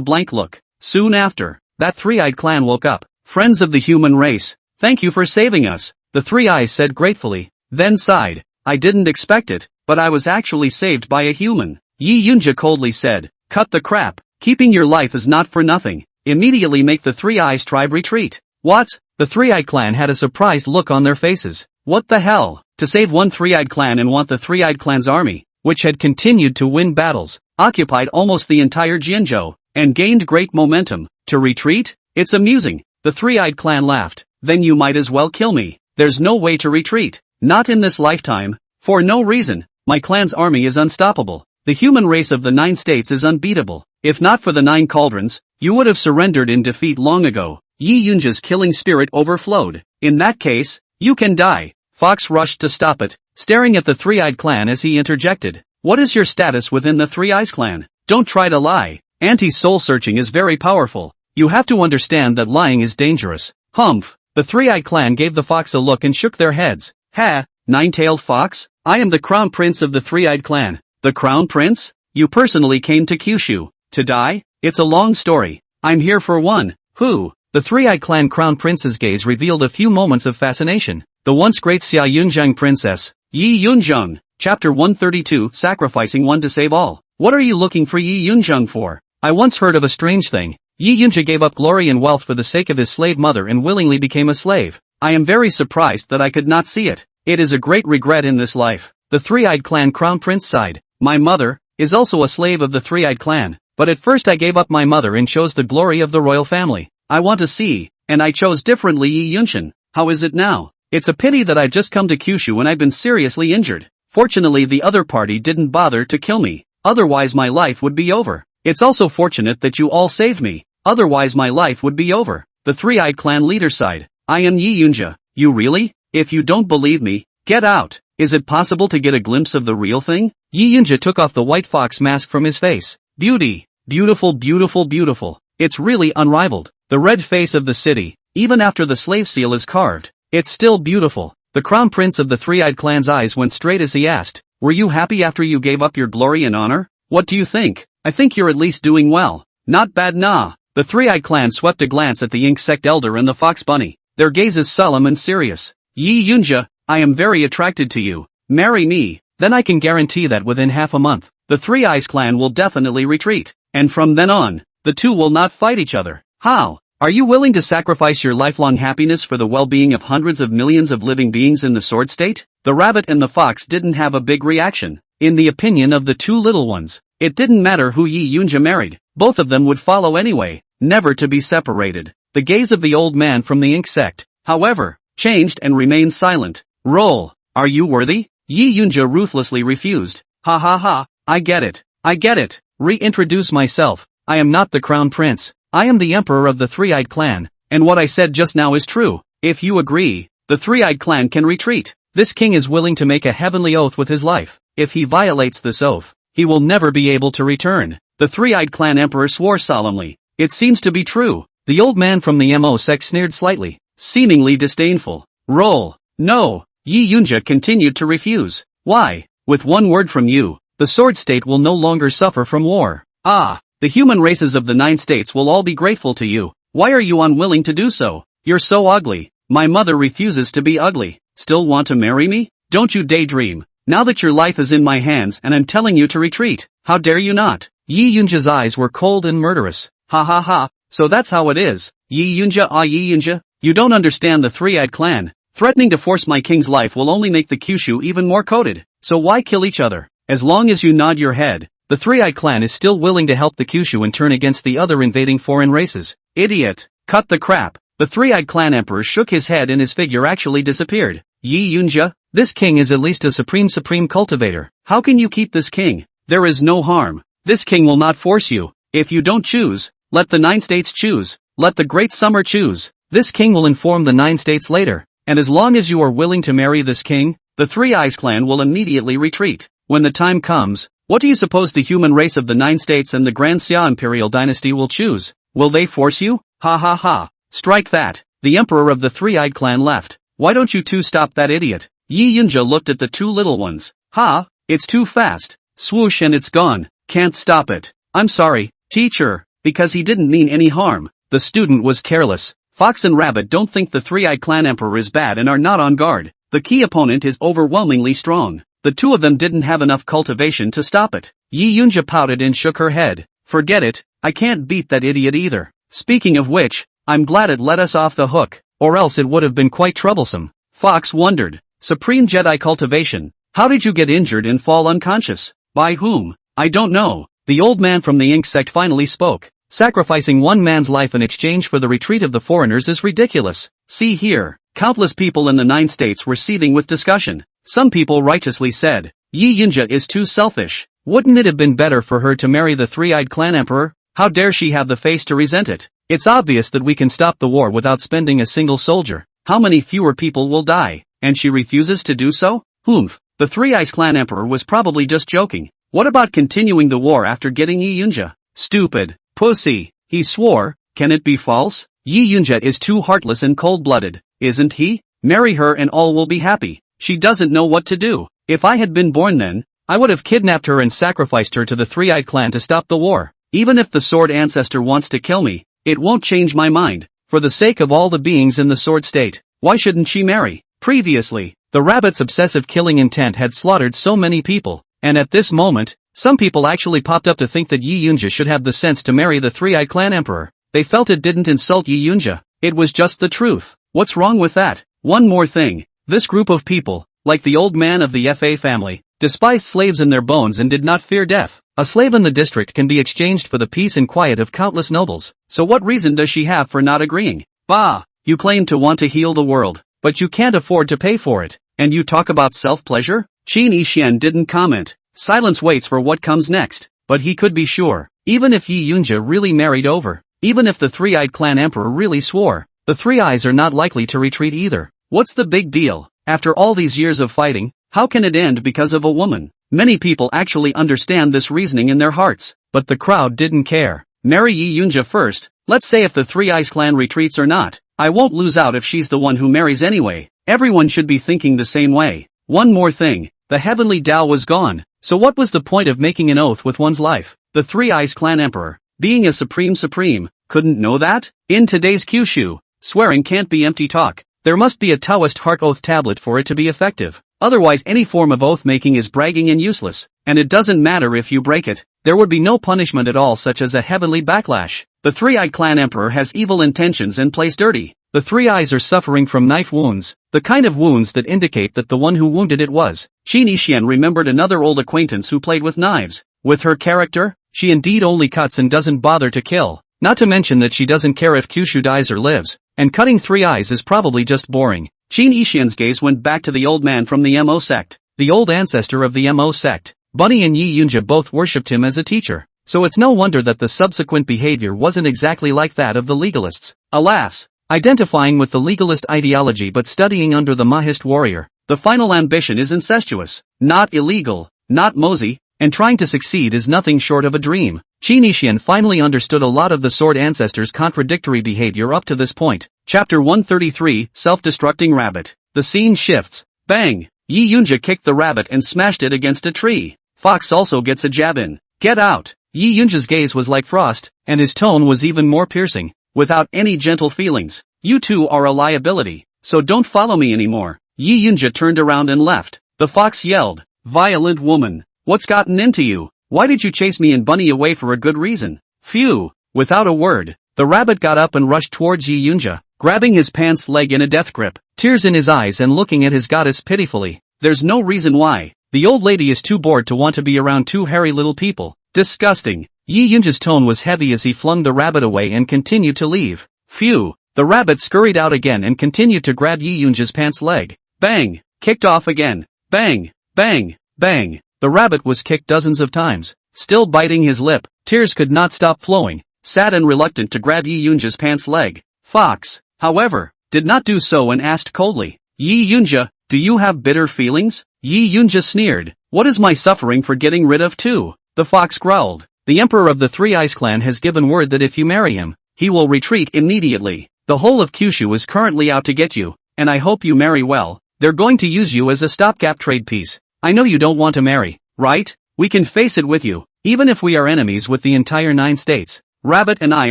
blank look. Soon after, that three-eyed clan woke up. Friends of the human race, thank you for saving us, the three eyes said gratefully, then sighed. I didn't expect it, but I was actually saved by a human. Yi Yunja coldly said, cut the crap, keeping your life is not for nothing. Immediately make the three eyes tribe retreat. What? The three-eyed clan had a surprised look on their faces. What the hell? To save one three-eyed clan and want the three-eyed clan's army, which had continued to win battles, occupied almost the entire Jianzhou, and gained great momentum, to retreat? It's amusing. The three-eyed clan laughed. Then you might as well kill me. There's no way to retreat. Not in this lifetime. For no reason. My clan's army is unstoppable. The human race of the 9 states is unbeatable. If not for the 9 cauldrons, you would have surrendered in defeat long ago. Yi Yunja's killing spirit overflowed. In that case, you can die. Fox rushed to stop it, staring at the three-eyed clan as he interjected. What is your status within the Three Eyes clan? Don't try to lie. Anti-soul searching is very powerful. You have to understand that lying is dangerous. Humph. The three-eyed clan gave the fox a look and shook their heads. Ha, nine-tailed fox? I am the crown prince of the three-eyed clan. The crown prince? You personally came to Kyushu. To die? It's a long story. I'm here for one. Who? The three-eyed clan crown prince's gaze revealed a few moments of fascination. The once great Xia Yunzhang princess. Yi Yunzhang. Chapter 132, Sacrificing One to Save All. What are you looking for Yi Yunzhang for? I once heard of a strange thing. Yi Yunja gave up glory and wealth for the sake of his slave mother and willingly became a slave. I am very surprised that I could not see it. It is a great regret in this life. The three-eyed clan crown prince sighed. My mother is also a slave of the three-eyed clan, but at first I gave up my mother and chose the glory of the royal family. I want to see, and I chose differently. Yi Yunshin. How is it now? It's a pity that I just come to Kyushu and I've been seriously injured. Fortunately the other party didn't bother to kill me, otherwise my life would be over. It's also fortunate that you all saved me, otherwise my life would be over. The three-eyed clan leader sighed. I am Yi Yunja. You really? If you don't believe me, get out. Is it possible to get a glimpse of the real thing? Yi Yunja took off the white fox mask from his face. Beauty. Beautiful, beautiful, beautiful. It's really unrivaled. The red face of the city, even after the slave seal is carved, it's still beautiful. The crown prince of the three-eyed clan's eyes went straight as he asked, were you happy after you gave up your glory and honor? What do you think? I think you're at least doing well. Not bad, nah. The three-eyed clan swept a glance at the ink sect elder and the fox bunny, their gazes solemn and serious. Yi Yunja, I am very attracted to you. Marry me, then I can guarantee that within half a month, the Three Eyes clan will definitely retreat, and from then on, the two will not fight each other. How? Are you willing to sacrifice your lifelong happiness for the well-being of hundreds of millions of living beings in the sword state? The rabbit and the fox didn't have a big reaction. In the opinion of the two little ones, it didn't matter who Yi Yunja married, both of them would follow anyway, never to be separated. The gaze of the old man from the ink sect, however, changed and remained silent. Roll. Are you worthy? Yi Yunja ruthlessly refused. Ha ha ha, I get it. I get it. Reintroduce myself. I am not the crown prince. I am the emperor of the three-eyed clan, and what I said just now is true. If you agree, the three-eyed clan can retreat. This king is willing to make a heavenly oath with his life. If he violates this oath, he will never be able to return. The three-eyed clan emperor swore solemnly. It seems to be true. The old man from the Mo sect sneered slightly, seemingly disdainful. Roll. No. Yi Yunja continued to refuse. Why? With one word from you, the sword state will no longer suffer from war. Ah. The human races of the 9 states will all be grateful to you. Why are you unwilling to do so? You're so ugly. My mother refuses to be ugly. Still want to marry me? Don't you daydream. Now that your life is in my hands and I'm telling you to retreat, how dare you not? Yi Yunja's eyes were cold and murderous. Ha ha ha, so that's how it is. Yi Yunja, Yi Yunja, You don't understand the three-eyed clan. Threatening to force my king's life will only make the Kyushu even more coated, so why kill each other? As long as you nod your head, the three-eyed clan is still willing to help the Kyushu and turn against the other invading foreign races. Idiot! Cut the crap! The three-eyed clan emperor shook his head and his figure actually disappeared. Yi Yunja, this king is at least a supreme cultivator. How can you keep this king? There is no harm. This king will not force you. If you don't choose, let the 9 states choose. Let the great summer choose. This king will inform the 9 states later. And as long as you are willing to marry this king, the Three Eyes clan will immediately retreat. When the time comes, what do you suppose the human race of the 9 states and the Grand Xia imperial dynasty will choose? Will they force you? Ha ha ha. Strike that. The emperor of the Three-Eyed clan left. Why don't you two stop that idiot? Yi Yunja looked at the two little ones. Ha, it's too fast. Swoosh and it's gone. Can't stop it. I'm sorry, teacher, because he didn't mean any harm. The student was careless. Fox and Rabbit don't think the Three-Eyed clan emperor is bad and are not on guard. The key opponent is overwhelmingly strong. The two of them didn't have enough cultivation to stop it. Yi Yunja pouted and shook her head. Forget it, I can't beat that idiot either. Speaking of which, I'm glad it let us off the hook, or else it would have been quite troublesome. Fox wondered. Supreme Jedi cultivation. How did you get injured and fall unconscious? By whom? I don't know. The old man from the Ink sect finally spoke. Sacrificing one man's life in exchange for the retreat of the foreigners is ridiculous. See here. Countless people in the 9 states were seething with discussion. Some people righteously said, Yi Yunja is too selfish. Wouldn't it have been better for her to marry the Three-Eyed clan emperor? How dare she have the face to resent it? It's obvious that we can stop the war without spending a single soldier. How many fewer people will die? And she refuses to do so? Humph. The Three-Eyes clan emperor was probably just joking. What about continuing the war after getting Yi Yunja? Stupid. Pussy. He swore. Can it be false? Yi Yunja is too heartless and cold-blooded, isn't he? Marry her and all will be happy. She doesn't know what to do. If I had been born then, I would have kidnapped her and sacrificed her to the Three-Eyed clan to stop the war. Even if the Sword Ancestor wants to kill me, it won't change my mind. For the sake of all the beings in the Sword State, why shouldn't she marry? Previously, the rabbit's obsessive killing intent had slaughtered so many people, and at this moment, some people actually popped up to think that Yi Yunja should have the sense to marry the Three-Eyed clan emperor. They felt it didn't insult Yi Yunja. It was just the truth. What's wrong with that? One more thing. This group of people, like the old man of the Fa family, despised slaves in their bones and did not fear death. A slave in the district can be exchanged for the peace and quiet of countless nobles. So what reason does she have for not agreeing? Bah! You claim to want to heal the world, but you can't afford to pay for it. And you talk about self-pleasure? Qin Yixian didn't comment. Silence waits for what comes next. But he could be sure. Even if Yi Yunja really married over, even if the Three-Eyed clan emperor really swore, the Three Eyes are not likely to retreat either. What's the big deal? After all these years of fighting, how can it end because of a woman? Many people actually understand this reasoning in their hearts, but the crowd didn't care. Marry Yi Yunja first. Let's say if the Three Eyes clan retreats or not. I won't lose out if she's the one who marries anyway. Everyone should be thinking the same way. One more thing. The heavenly Tao was gone. So what was the point of making an oath with one's life? The Three Eyes clan emperor, being a supreme, couldn't know that? In today's Kyushu, swearing can't be empty talk. There must be a Taoist heart oath tablet for it to be effective. Otherwise any form of oath-making is bragging and useless, and it doesn't matter if you break it. There would be no punishment at all, such as a heavenly backlash. The Three-Eyed clan emperor has evil intentions and plays dirty. The Three Eyes are suffering from knife wounds, the kind of wounds that indicate that the one who wounded it was. Qin Yixian remembered another old acquaintance who played with knives. With her character, she indeed only cuts and doesn't bother to kill. Not to mention that she doesn't care if Kyushu dies or lives, and cutting Three Eyes is probably just boring. Qin Yixian's gaze went back to the old man from the Mo sect, the old ancestor of the Mo sect. Bunny and Yi Yunja both worshipped him as a teacher, so it's no wonder that the subsequent behavior wasn't exactly like that of the legalists. Alas! Identifying with the legalist ideology but studying under the Mahist warrior, the final ambition is incestuous, not illegal, not mosey, and trying to succeed is nothing short of a dream. Qin Yixian finally understood a lot of the Sword Ancestor's contradictory behavior up to this point. Chapter 133, Self-Destructing Rabbit. The scene shifts. Bang! Yi Yunja kicked the rabbit and smashed it against a tree. Fox also gets a jab in. Get out! Yi Yunja's gaze was like frost, and his tone was even more piercing. Without any gentle feelings. You two are a liability, so don't follow me anymore. Yi Yunja turned around and left. The fox yelled, Violent woman, what's gotten into you? Why did you chase me and Bunny away for a good reason? Phew! Without a word, The rabbit got up and rushed towards Yi Yunja, grabbing his pants leg in a death grip, tears in his eyes and looking at his goddess pitifully. There's no reason why. The old lady is too bored to want to be around two hairy little people. Disgusting. Yi Yunja's tone was heavy as he flung the rabbit away and continued to leave. Phew. The rabbit scurried out again and continued to grab Yi Yunja's pants leg. Bang! Kicked off again. Bang! Bang! Bang! The rabbit was kicked dozens of times. Still biting his lip, tears could not stop flowing, sad and reluctant to grab Yi Yunja's pants leg. Fox, however, did not do so and asked coldly, Yi Yunja, do you have bitter feelings? Yi Yunja sneered, what is my suffering for getting rid of too? The fox growled, the emperor of the Three Eyes clan has given word that if you marry him, he will retreat immediately. The whole of Kyushu is currently out to get you, and I hope you marry well. They're going to use you as a stopgap trade piece. I know you don't want to marry, right? We can face it with you, even if we are enemies with the entire 9 states. Rabbit and I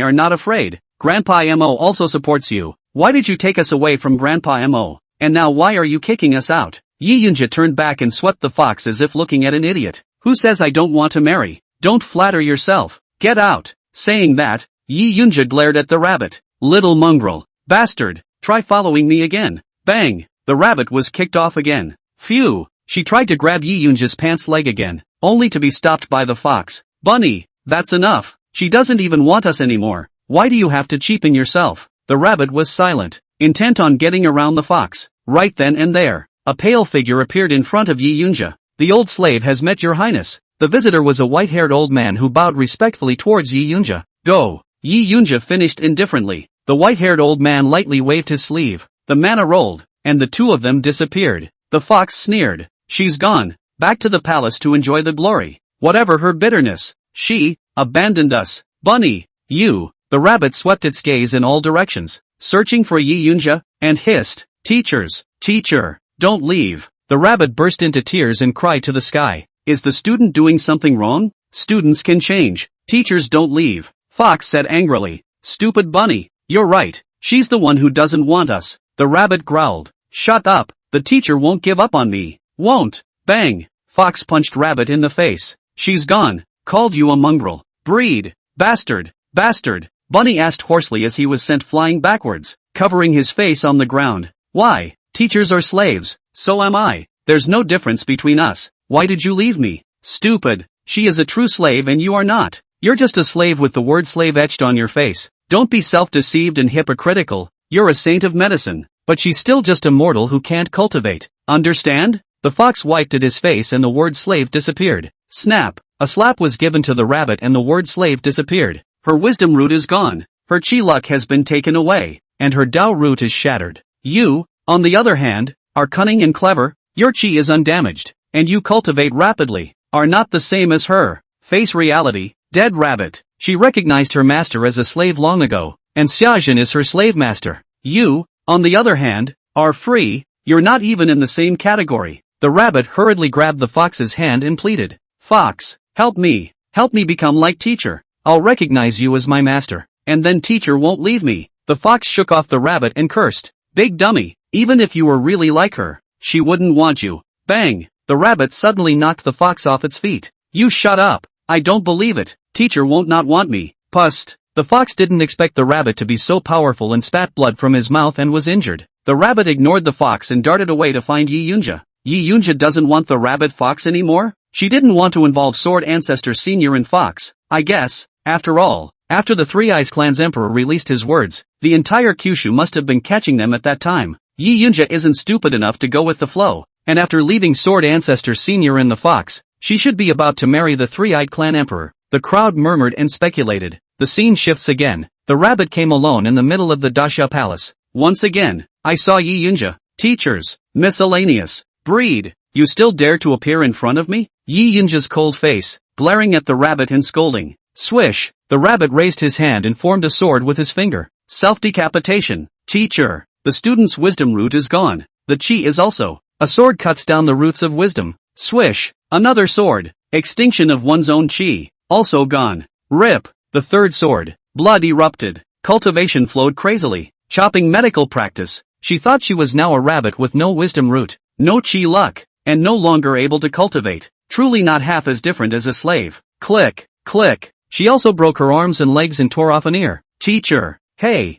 are not afraid. Grandpa Mo also supports you. Why did you take us away from Grandpa Mo? And now why are you kicking us out? Yi Yunja turned back and swept the fox as if looking at an idiot. Who says I don't want to marry? Don't flatter yourself. Get out. Saying that, Yi Yunja glared at the rabbit. Little mongrel. Bastard. Try following me again. Bang. The rabbit was kicked off again. Phew. She tried to grab Yi Yunja's pants leg again, only to be stopped by the fox. Bunny, that's enough. She doesn't even want us anymore. Why do you have to cheapen yourself? The rabbit was silent, intent on getting around the fox. Right then and there, a pale figure appeared in front of Yi Yunja. The old slave has met your highness. The visitor was a white-haired old man who bowed respectfully towards Yi Yunja. Go. Yi Yunja finished indifferently. The white-haired old man lightly waved his sleeve. The mana rolled, and the two of them disappeared. The fox sneered. She's gone, back to the palace to enjoy the glory. Whatever her bitterness, she abandoned us. Bunny, you. The rabbit swept its gaze in all directions, searching for Yi Yunja, and hissed, teachers, teacher, don't leave. The rabbit burst into tears and cried to the sky. Is the student doing something wrong? Students can change. Teachers don't leave. Fox said angrily. Stupid bunny. You're right. She's the one who doesn't want us. The rabbit growled. Shut up. The teacher won't give up on me. Won't. Bang. Fox punched rabbit in the face. She's gone. Called you a mongrel. Breed. Bastard. Bastard. Bunny asked hoarsely as he was sent flying backwards, covering his face on the ground. Why? Teachers are slaves. So am I. There's no difference between us. Why did you leave me? Stupid. She is a true slave and you are not. You're just a slave with the word slave etched on your face. Don't be self-deceived and hypocritical. You're a saint of medicine. But she's still just a mortal who can't cultivate. Understand? The fox wiped at his face and the word slave disappeared. Snap. A slap was given to the rabbit and the word slave disappeared. Her wisdom root is gone. Her chi luck has been taken away. And her Tao root is shattered. You, on the other hand, are cunning and clever. Your chi is undamaged. And you cultivate rapidly. Are not the same as her. Face reality. Dead rabbit. She recognized her master as a slave long ago. And Xiaojin is her slave master. You, on the other hand, are free. You're not even in the same category. The rabbit hurriedly grabbed the fox's hand and pleaded. Fox, help me. Help me become like teacher. I'll recognize you as my master. And then teacher won't leave me. The fox shook off the rabbit and cursed. Big dummy. Even if you were really like her, she wouldn't want you. Bang. The rabbit suddenly knocked the fox off its feet. You shut up. I don't believe it. Teacher won't not want me. Pust. The fox didn't expect the rabbit to be so powerful and spat blood from his mouth and was injured. The rabbit ignored the fox and darted away to find Yi Yunja. Yi Yunja doesn't want the rabbit fox anymore? She didn't want to involve Sword Ancestor Senior and Fox, I guess. After all, after the Three Eyes clan's emperor released his words, the entire Kyushu must have been catching them at that time. Yi Yunja isn't stupid enough to go with the flow, and after leaving Sword Ancestor Senior and the Fox, she should be about to marry the Three-Eyed clan emperor. The crowd murmured and speculated. The scene shifts again. The rabbit came alone in the middle of the Dasha palace. Once again, I saw Yi Yunja. Teachers. Miscellaneous. Breed. You still dare to appear in front of me? Yi Yunja's cold face, glaring at the rabbit and scolding. Swish. The rabbit raised his hand and formed a sword with his finger. Self-decapitation. Teacher. The student's wisdom root is gone. The chi is also. A sword cuts down the roots of wisdom. Swish. Another sword. Extinction of one's own chi. Also gone. Rip. The third sword. Blood erupted. Cultivation flowed crazily. Chopping medical practice. She thought she was now a rabbit with no wisdom root, no chi luck, and no longer able to cultivate. Truly not half as different as a slave. Click. Click. She also broke her arms and legs and tore off an ear. Teacher. Hey,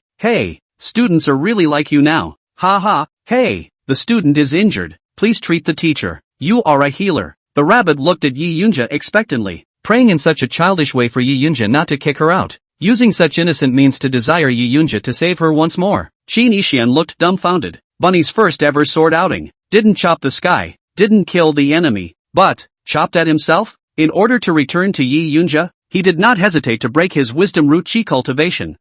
students are really like you now. Ha ha, hey, the student is injured. Please treat the teacher. You are a healer. The rabbit looked at Yi Yunja expectantly, praying in such a childish way for Yi Yunja not to kick her out, using such innocent means to desire Yi Yunja to save her once more. Qin Yixian looked dumbfounded. Bunny's first ever sword outing. Didn't chop the sky, didn't kill the enemy, but chopped at himself? In order to return to Yi Yunja, he did not hesitate to break his wisdom root chi cultivation.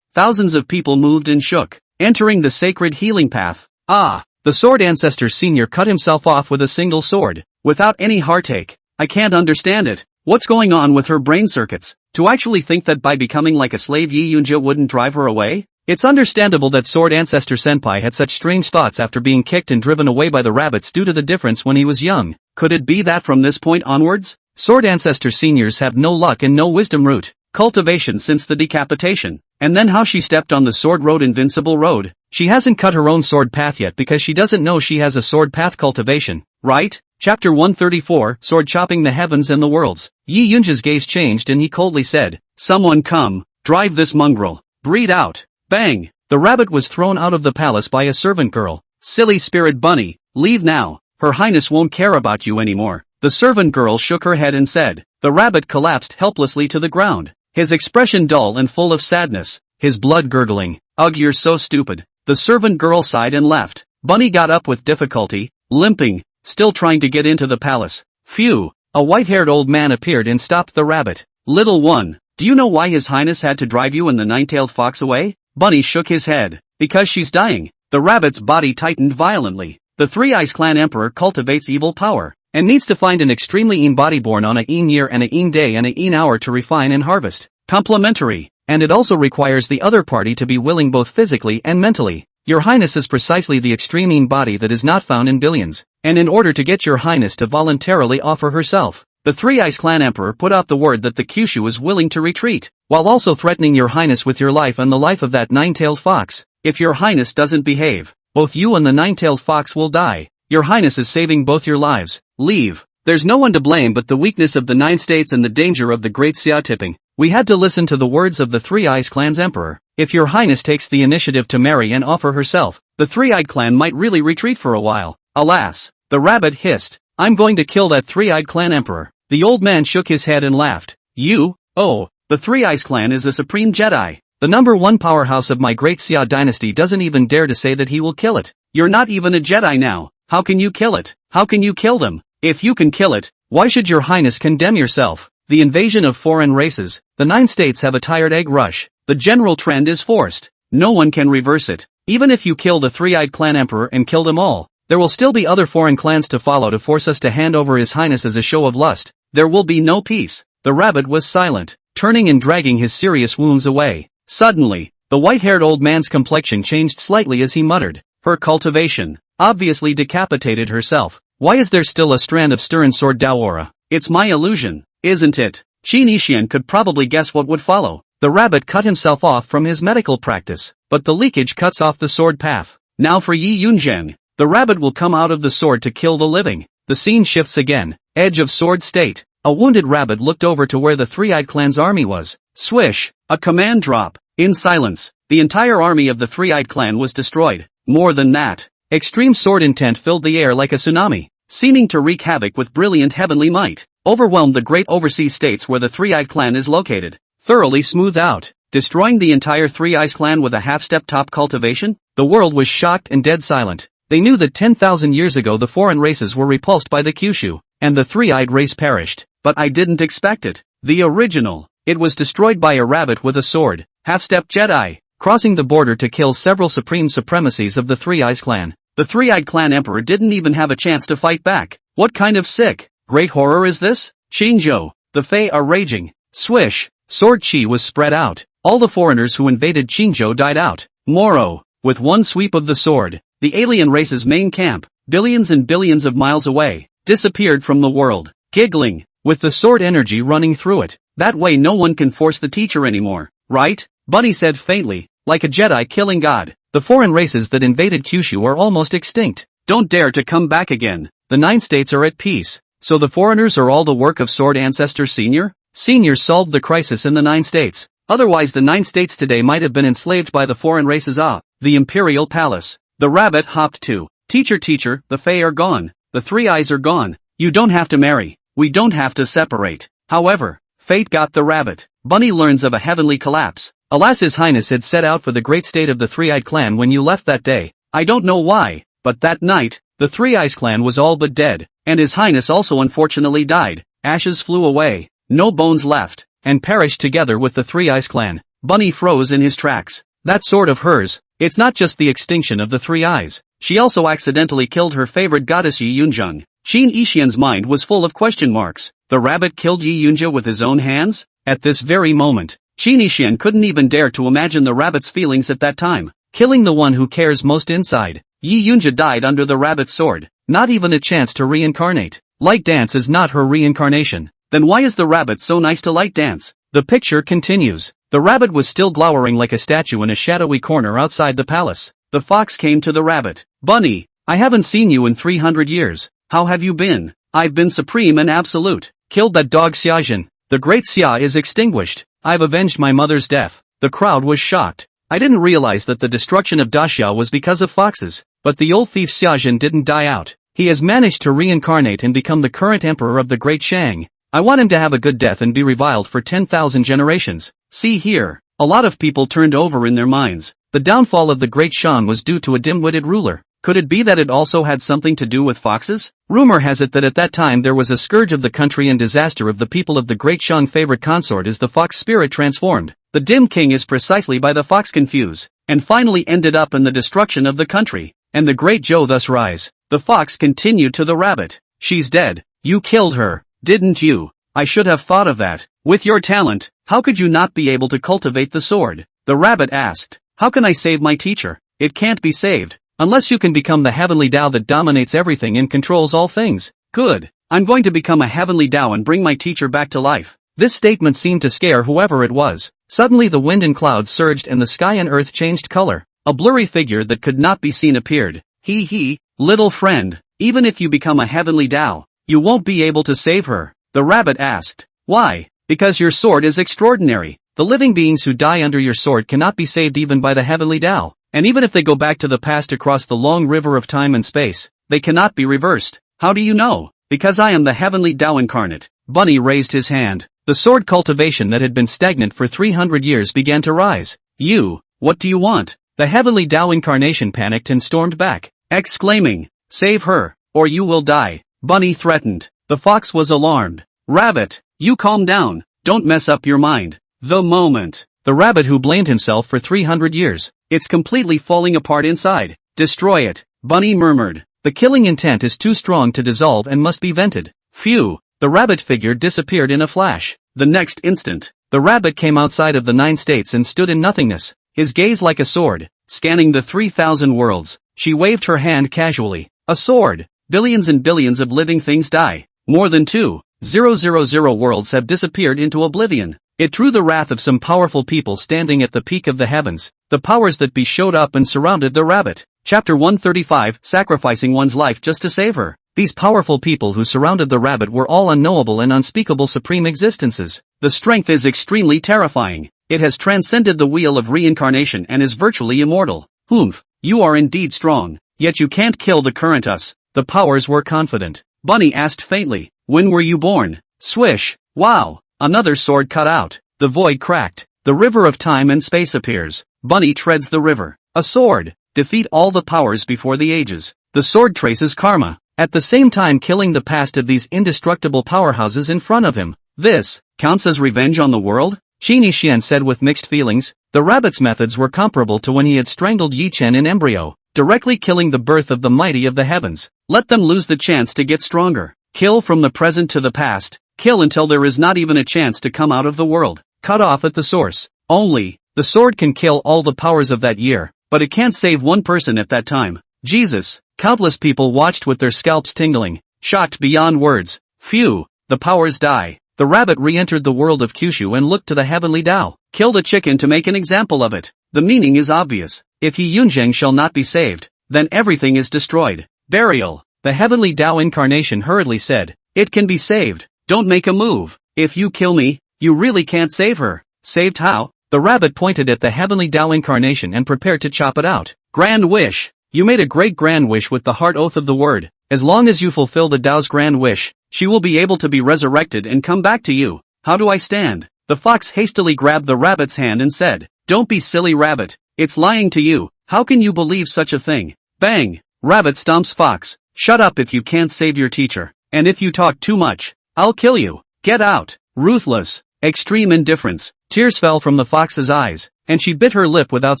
Thousands of people moved and shook, entering the sacred healing path. The Sword Ancestor Senior cut himself off with a single sword, without any heartache. I can't understand it. What's going on with her brain circuits? To actually think that by becoming like a slave Yi Yunja wouldn't drive her away? It's understandable that Sword Ancestor Senpai had such strange thoughts after being kicked and driven away by the rabbits due to the difference when he was young. Could it be that from this point onwards, Sword Ancestor Seniors have no luck and no wisdom root cultivation since the decapitation? And then how she stepped on the sword road, invincible road. She hasn't cut her own sword path yet because she doesn't know she has a sword path cultivation, right? Chapter 134, Sword Chopping the Heavens and the Worlds. Yi Yunja's gaze changed and he coldly said, "Someone come, drive this mongrel, breed out." Bang! The rabbit was thrown out of the palace by a servant girl. Silly spirit bunny, leave now, Her Highness won't care about you anymore. The servant girl shook her head and said. The rabbit collapsed helplessly to the ground, his expression dull and full of sadness, his blood gurgling. Ugh, you're so stupid. The servant girl sighed and left. Bunny got up with difficulty, limping, still trying to get into the palace. Phew! A white-haired old man appeared and stopped the rabbit. Little one, do you know why His Highness had to drive you and the nine-tailed fox away? Bunny shook his head. Because she's dying. The rabbit's body tightened violently. The Three Eyes Clan Emperor cultivates evil power, and needs to find an extremely een body born on a een year and a een day and a een hour to refine and harvest. Complementary. And it also requires the other party to be willing both physically and mentally. Your Highness is precisely the extreme een body that is not found in billions, and in order to get your Highness to voluntarily offer herself, the Three Eyes Clan Emperor put out the word that the Kyushu is willing to retreat, while also threatening your Highness with your life and the life of that nine-tailed fox. If your Highness doesn't behave, both you and the nine-tailed fox will die. Your Highness is saving both your lives. Leave. There's no one to blame but the weakness of the Nine States and the danger of the Great Xia tipping. We had to listen to the words of the Three Eyes Clan's Emperor. If your Highness takes the initiative to marry and offer herself, the Three-Eyed Clan might really retreat for a while. Alas, the rabbit hissed. I'm going to kill that Three-Eyed Clan Emperor. The old man shook his head and laughed. You? Oh, the Three Eyes Clan is a supreme Jedi. The #1 powerhouse of my Great Xia dynasty doesn't even dare to say that he will kill it. You're not even a Jedi now. How can you kill it? How can you kill them? If you can kill it, why should your Highness condemn yourself? The invasion of foreign races. The 9 states have a tired egg rush. The general trend is forced. No one can reverse it. Even if you kill the Three-Eyed Clan Emperor and kill them all, there will still be other foreign clans to follow to force us to hand over His Highness as a show of lust. There will be no peace. The rabbit was silent, turning and dragging his serious wounds away. Suddenly, the white-haired old man's complexion changed slightly as he muttered. Her cultivation obviously decapitated herself. Why is there still a strand of stern sword Dao aura? It's my illusion, isn't it? Qin Yixian could probably guess what would follow. The rabbit cut himself off from his medical practice, but the leakage cuts off the sword path. Now for Yi Yunzhen. The rabbit will come out of the sword to kill the living. The scene shifts again. Edge of Sword State. A wounded rabbit looked over to where the Three-Eyed Clan's army was. Swish! A command drop. In silence, the entire army of the Three-Eyed Clan was destroyed. More than that, extreme sword intent filled the air like a tsunami, seeming to wreak havoc with brilliant heavenly might. Overwhelmed the great overseas states where the Three-Eyed Clan is located. Thoroughly smoothed out, destroying the entire Three Eyes Clan with a half-step top cultivation. The world was shocked and dead silent. They knew that 10,000 years ago the foreign races were repulsed by the Kyushu, and the Three-Eyed race perished. But I didn't expect it. The original. It was destroyed by a rabbit with a sword. Half-step Jedi, crossing the border to kill several supreme supremacies of the Three Eyes Clan. The Three-Eyed Clan Emperor didn't even have a chance to fight back. What kind of sick, great horror is this? Qingzhou. The Fae are raging. Swish. Sword chi was spread out. All the foreigners who invaded Qingzhou died out. Moro. With one sweep of the sword, the alien race's main camp, billions and billions of miles away, disappeared from the world. Giggling, with the sword energy running through it. That way no one can force the teacher anymore, right? Bunny said faintly, like a Jedi killing God. The foreign races that invaded Kyushu are almost extinct. Don't dare to come back again. The 9 states are at peace. So the foreigners are all the work of Sword Ancestor Senior? Senior solved the crisis in the 9 states. Otherwise the 9 states today might have been enslaved by the foreign races. The imperial palace. The rabbit hopped to. Teacher, teacher, the fae are gone. The 3 eyes are gone. You don't have to marry. We don't have to separate. However, fate got the rabbit. Bunny learns of a heavenly collapse. Alas, His Highness had set out for the great state of the 3-eyed clan when you left that day. I don't know why, but that night, the 3 Eyes clan was all but dead, and His Highness also unfortunately died. Ashes flew away, no bones left, and perished together with the 3 Eyes clan. Bunny froze in his tracks. That sword of hers, it's not just the extinction of the 3 Eyes. She also accidentally killed her favorite goddess Yi Yunjung. Qin Yixian's mind was full of question marks. The rabbit killed Yi Yunjia with his own hands? At this very moment, Qin Yixian couldn't even dare to imagine the rabbit's feelings at that time. Killing the one who cares most inside. Yi Yunjia died under the rabbit's sword. Not even a chance to reincarnate. Light Dance is not her reincarnation. Then why is the rabbit so nice to Light Dance? The picture continues. The rabbit was still glowering like a statue in a shadowy corner outside the palace. The fox came to the rabbit. Bunny, I haven't seen you in 300 years. How have you been? I've been supreme and absolute. Killed that dog Xiaojin. The great Xia is extinguished. I've avenged my mother's death. The crowd was shocked. I didn't realize that the destruction of Daxia was because of foxes. But the old thief Xiaojin didn't die out. He has managed to reincarnate and become the current emperor of the Great Shang. I want him to have a good death and be reviled for 10,000 generations. See here. A lot of people turned over in their minds. The downfall of the Great Shang was due to a dim-witted ruler. Could it be that it also had something to do with foxes? Rumor has it that at that time there was a scourge of the country and disaster of the people of the Great Shang. Favorite consort is the fox spirit transformed. The dim king is precisely by the fox confused, and finally ended up in the destruction of the country, and the great Zhou thus rise. The fox continued to the rabbit. She's dead. You killed her, didn't you? I should have thought of that. With your talent, how could you not be able to cultivate the sword? The rabbit asked. How can I save my teacher? It can't be saved. Unless you can become the heavenly Tao that dominates everything and controls all things. Good. I'm going to become a heavenly Tao and bring my teacher back to life. This statement seemed to scare whoever it was. Suddenly the wind and clouds surged and the sky and earth changed color. A blurry figure that could not be seen appeared. He, little friend, even if you become a heavenly Tao, you won't be able to save her. The rabbit asked. Why? Because your sword is extraordinary. The living beings who die under your sword cannot be saved even by the heavenly Tao. And even if they go back to the past across the long river of time and space, they cannot be reversed. How do you know? Because I am the heavenly Tao incarnate. Bunny raised his hand. The sword cultivation that had been stagnant for 300 years began to rise. You, what do you want? The heavenly Tao incarnation panicked and stormed back, exclaiming, save her, or you will die. Bunny threatened. The fox was alarmed. Rabbit, you calm down, don't mess up your mind. The moment. The rabbit who blamed himself for 300 years. It's completely falling apart inside. Destroy it. Bunny murmured. The killing intent is too strong to dissolve and must be vented. Phew. The rabbit figure disappeared in a flash. The next instant, the rabbit came outside of the 9 states and stood in nothingness, his gaze like a sword, scanning the 3,000 worlds. She waved her hand casually. A sword. Billions and billions of living things die. More than 2,000 worlds have disappeared into oblivion. It drew the wrath of some powerful people standing at the peak of the heavens. The powers that be showed up and surrounded the rabbit. Chapter 135, Sacrificing One's Life Just to Save Her. These powerful people who surrounded the rabbit were all unknowable and unspeakable supreme existences. The strength is extremely terrifying. It has transcended the wheel of reincarnation and is virtually immortal. Humph, you are indeed strong. Yet you can't kill the current us. The powers were confident. Bunny asked faintly, when were you born? Swish. Wow. Another sword cut out. The void cracked. The river of time and space appears. Bunny treads the river. A sword. Defeat all the powers before the ages. The sword traces karma, at the same time killing the past of these indestructible powerhouses in front of him. This counts as revenge on the world? Qin Yixian said with mixed feelings. The rabbit's methods were comparable to when he had strangled Yi Chen in embryo, directly killing the birth of the mighty of the heavens. Let them lose the chance to get stronger. Kill from the present to the past. Kill until there is not even a chance to come out of the world. Cut off at the source. Only, the sword can kill all the powers of that year, but it can't save one person at that time. Jesus, countless people watched with their scalps tingling, shocked beyond words. Phew, the powers die. The rabbit re-entered the world of Kyushu and looked to the heavenly Tao. Killed a chicken to make an example of it. The meaning is obvious. If Yi Yunzheng shall not be saved, then everything is destroyed. Burial. The heavenly Tao incarnation hurriedly said, it can be saved. Don't make a move. If you kill me, you really can't save her. Saved how? The rabbit pointed at the heavenly Tao incarnation and prepared to chop it out. Grand wish. You made a great grand wish with the heart oath of the word. As long as you fulfill the Tao's grand wish, she will be able to be resurrected and come back to you. How do I stand? The fox hastily grabbed the rabbit's hand and said, "Don't be silly, rabbit. It's lying to you. How can you believe such a thing?" Bang! Rabbit stomps fox. "Shut up if you can't save your teacher. And if you talk too much, I'll kill you. Get out." Ruthless. Extreme indifference. Tears fell from the fox's eyes, and she bit her lip without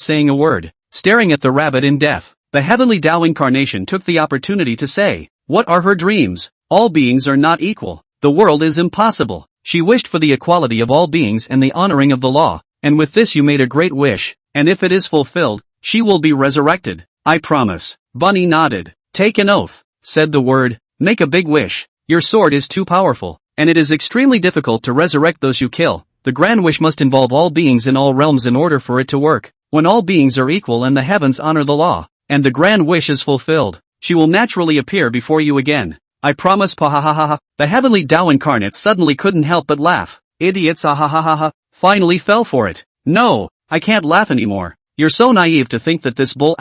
saying a word, staring at the rabbit in death. The heavenly Tao incarnation took the opportunity to say, "What are her dreams? All beings are not equal. The world is impossible." She wished for the equality of all beings and the honoring of the law, and with this you made a great wish, and if it is fulfilled, she will be resurrected. I promise. Bunny nodded. "Take an oath," said the word. "Make a big wish. Your sword is too powerful, and it is extremely difficult to resurrect those you kill. The grand wish must involve all beings in all realms in order for it to work. When all beings are equal and the heavens honor the law, and the grand wish is fulfilled, she will naturally appear before you again. I promise, pahahaha." The heavenly Tao incarnate suddenly couldn't help but laugh. "Idiots, ahahaha." Finally fell for it. "No, I can't laugh anymore. You're so naive to think that this bull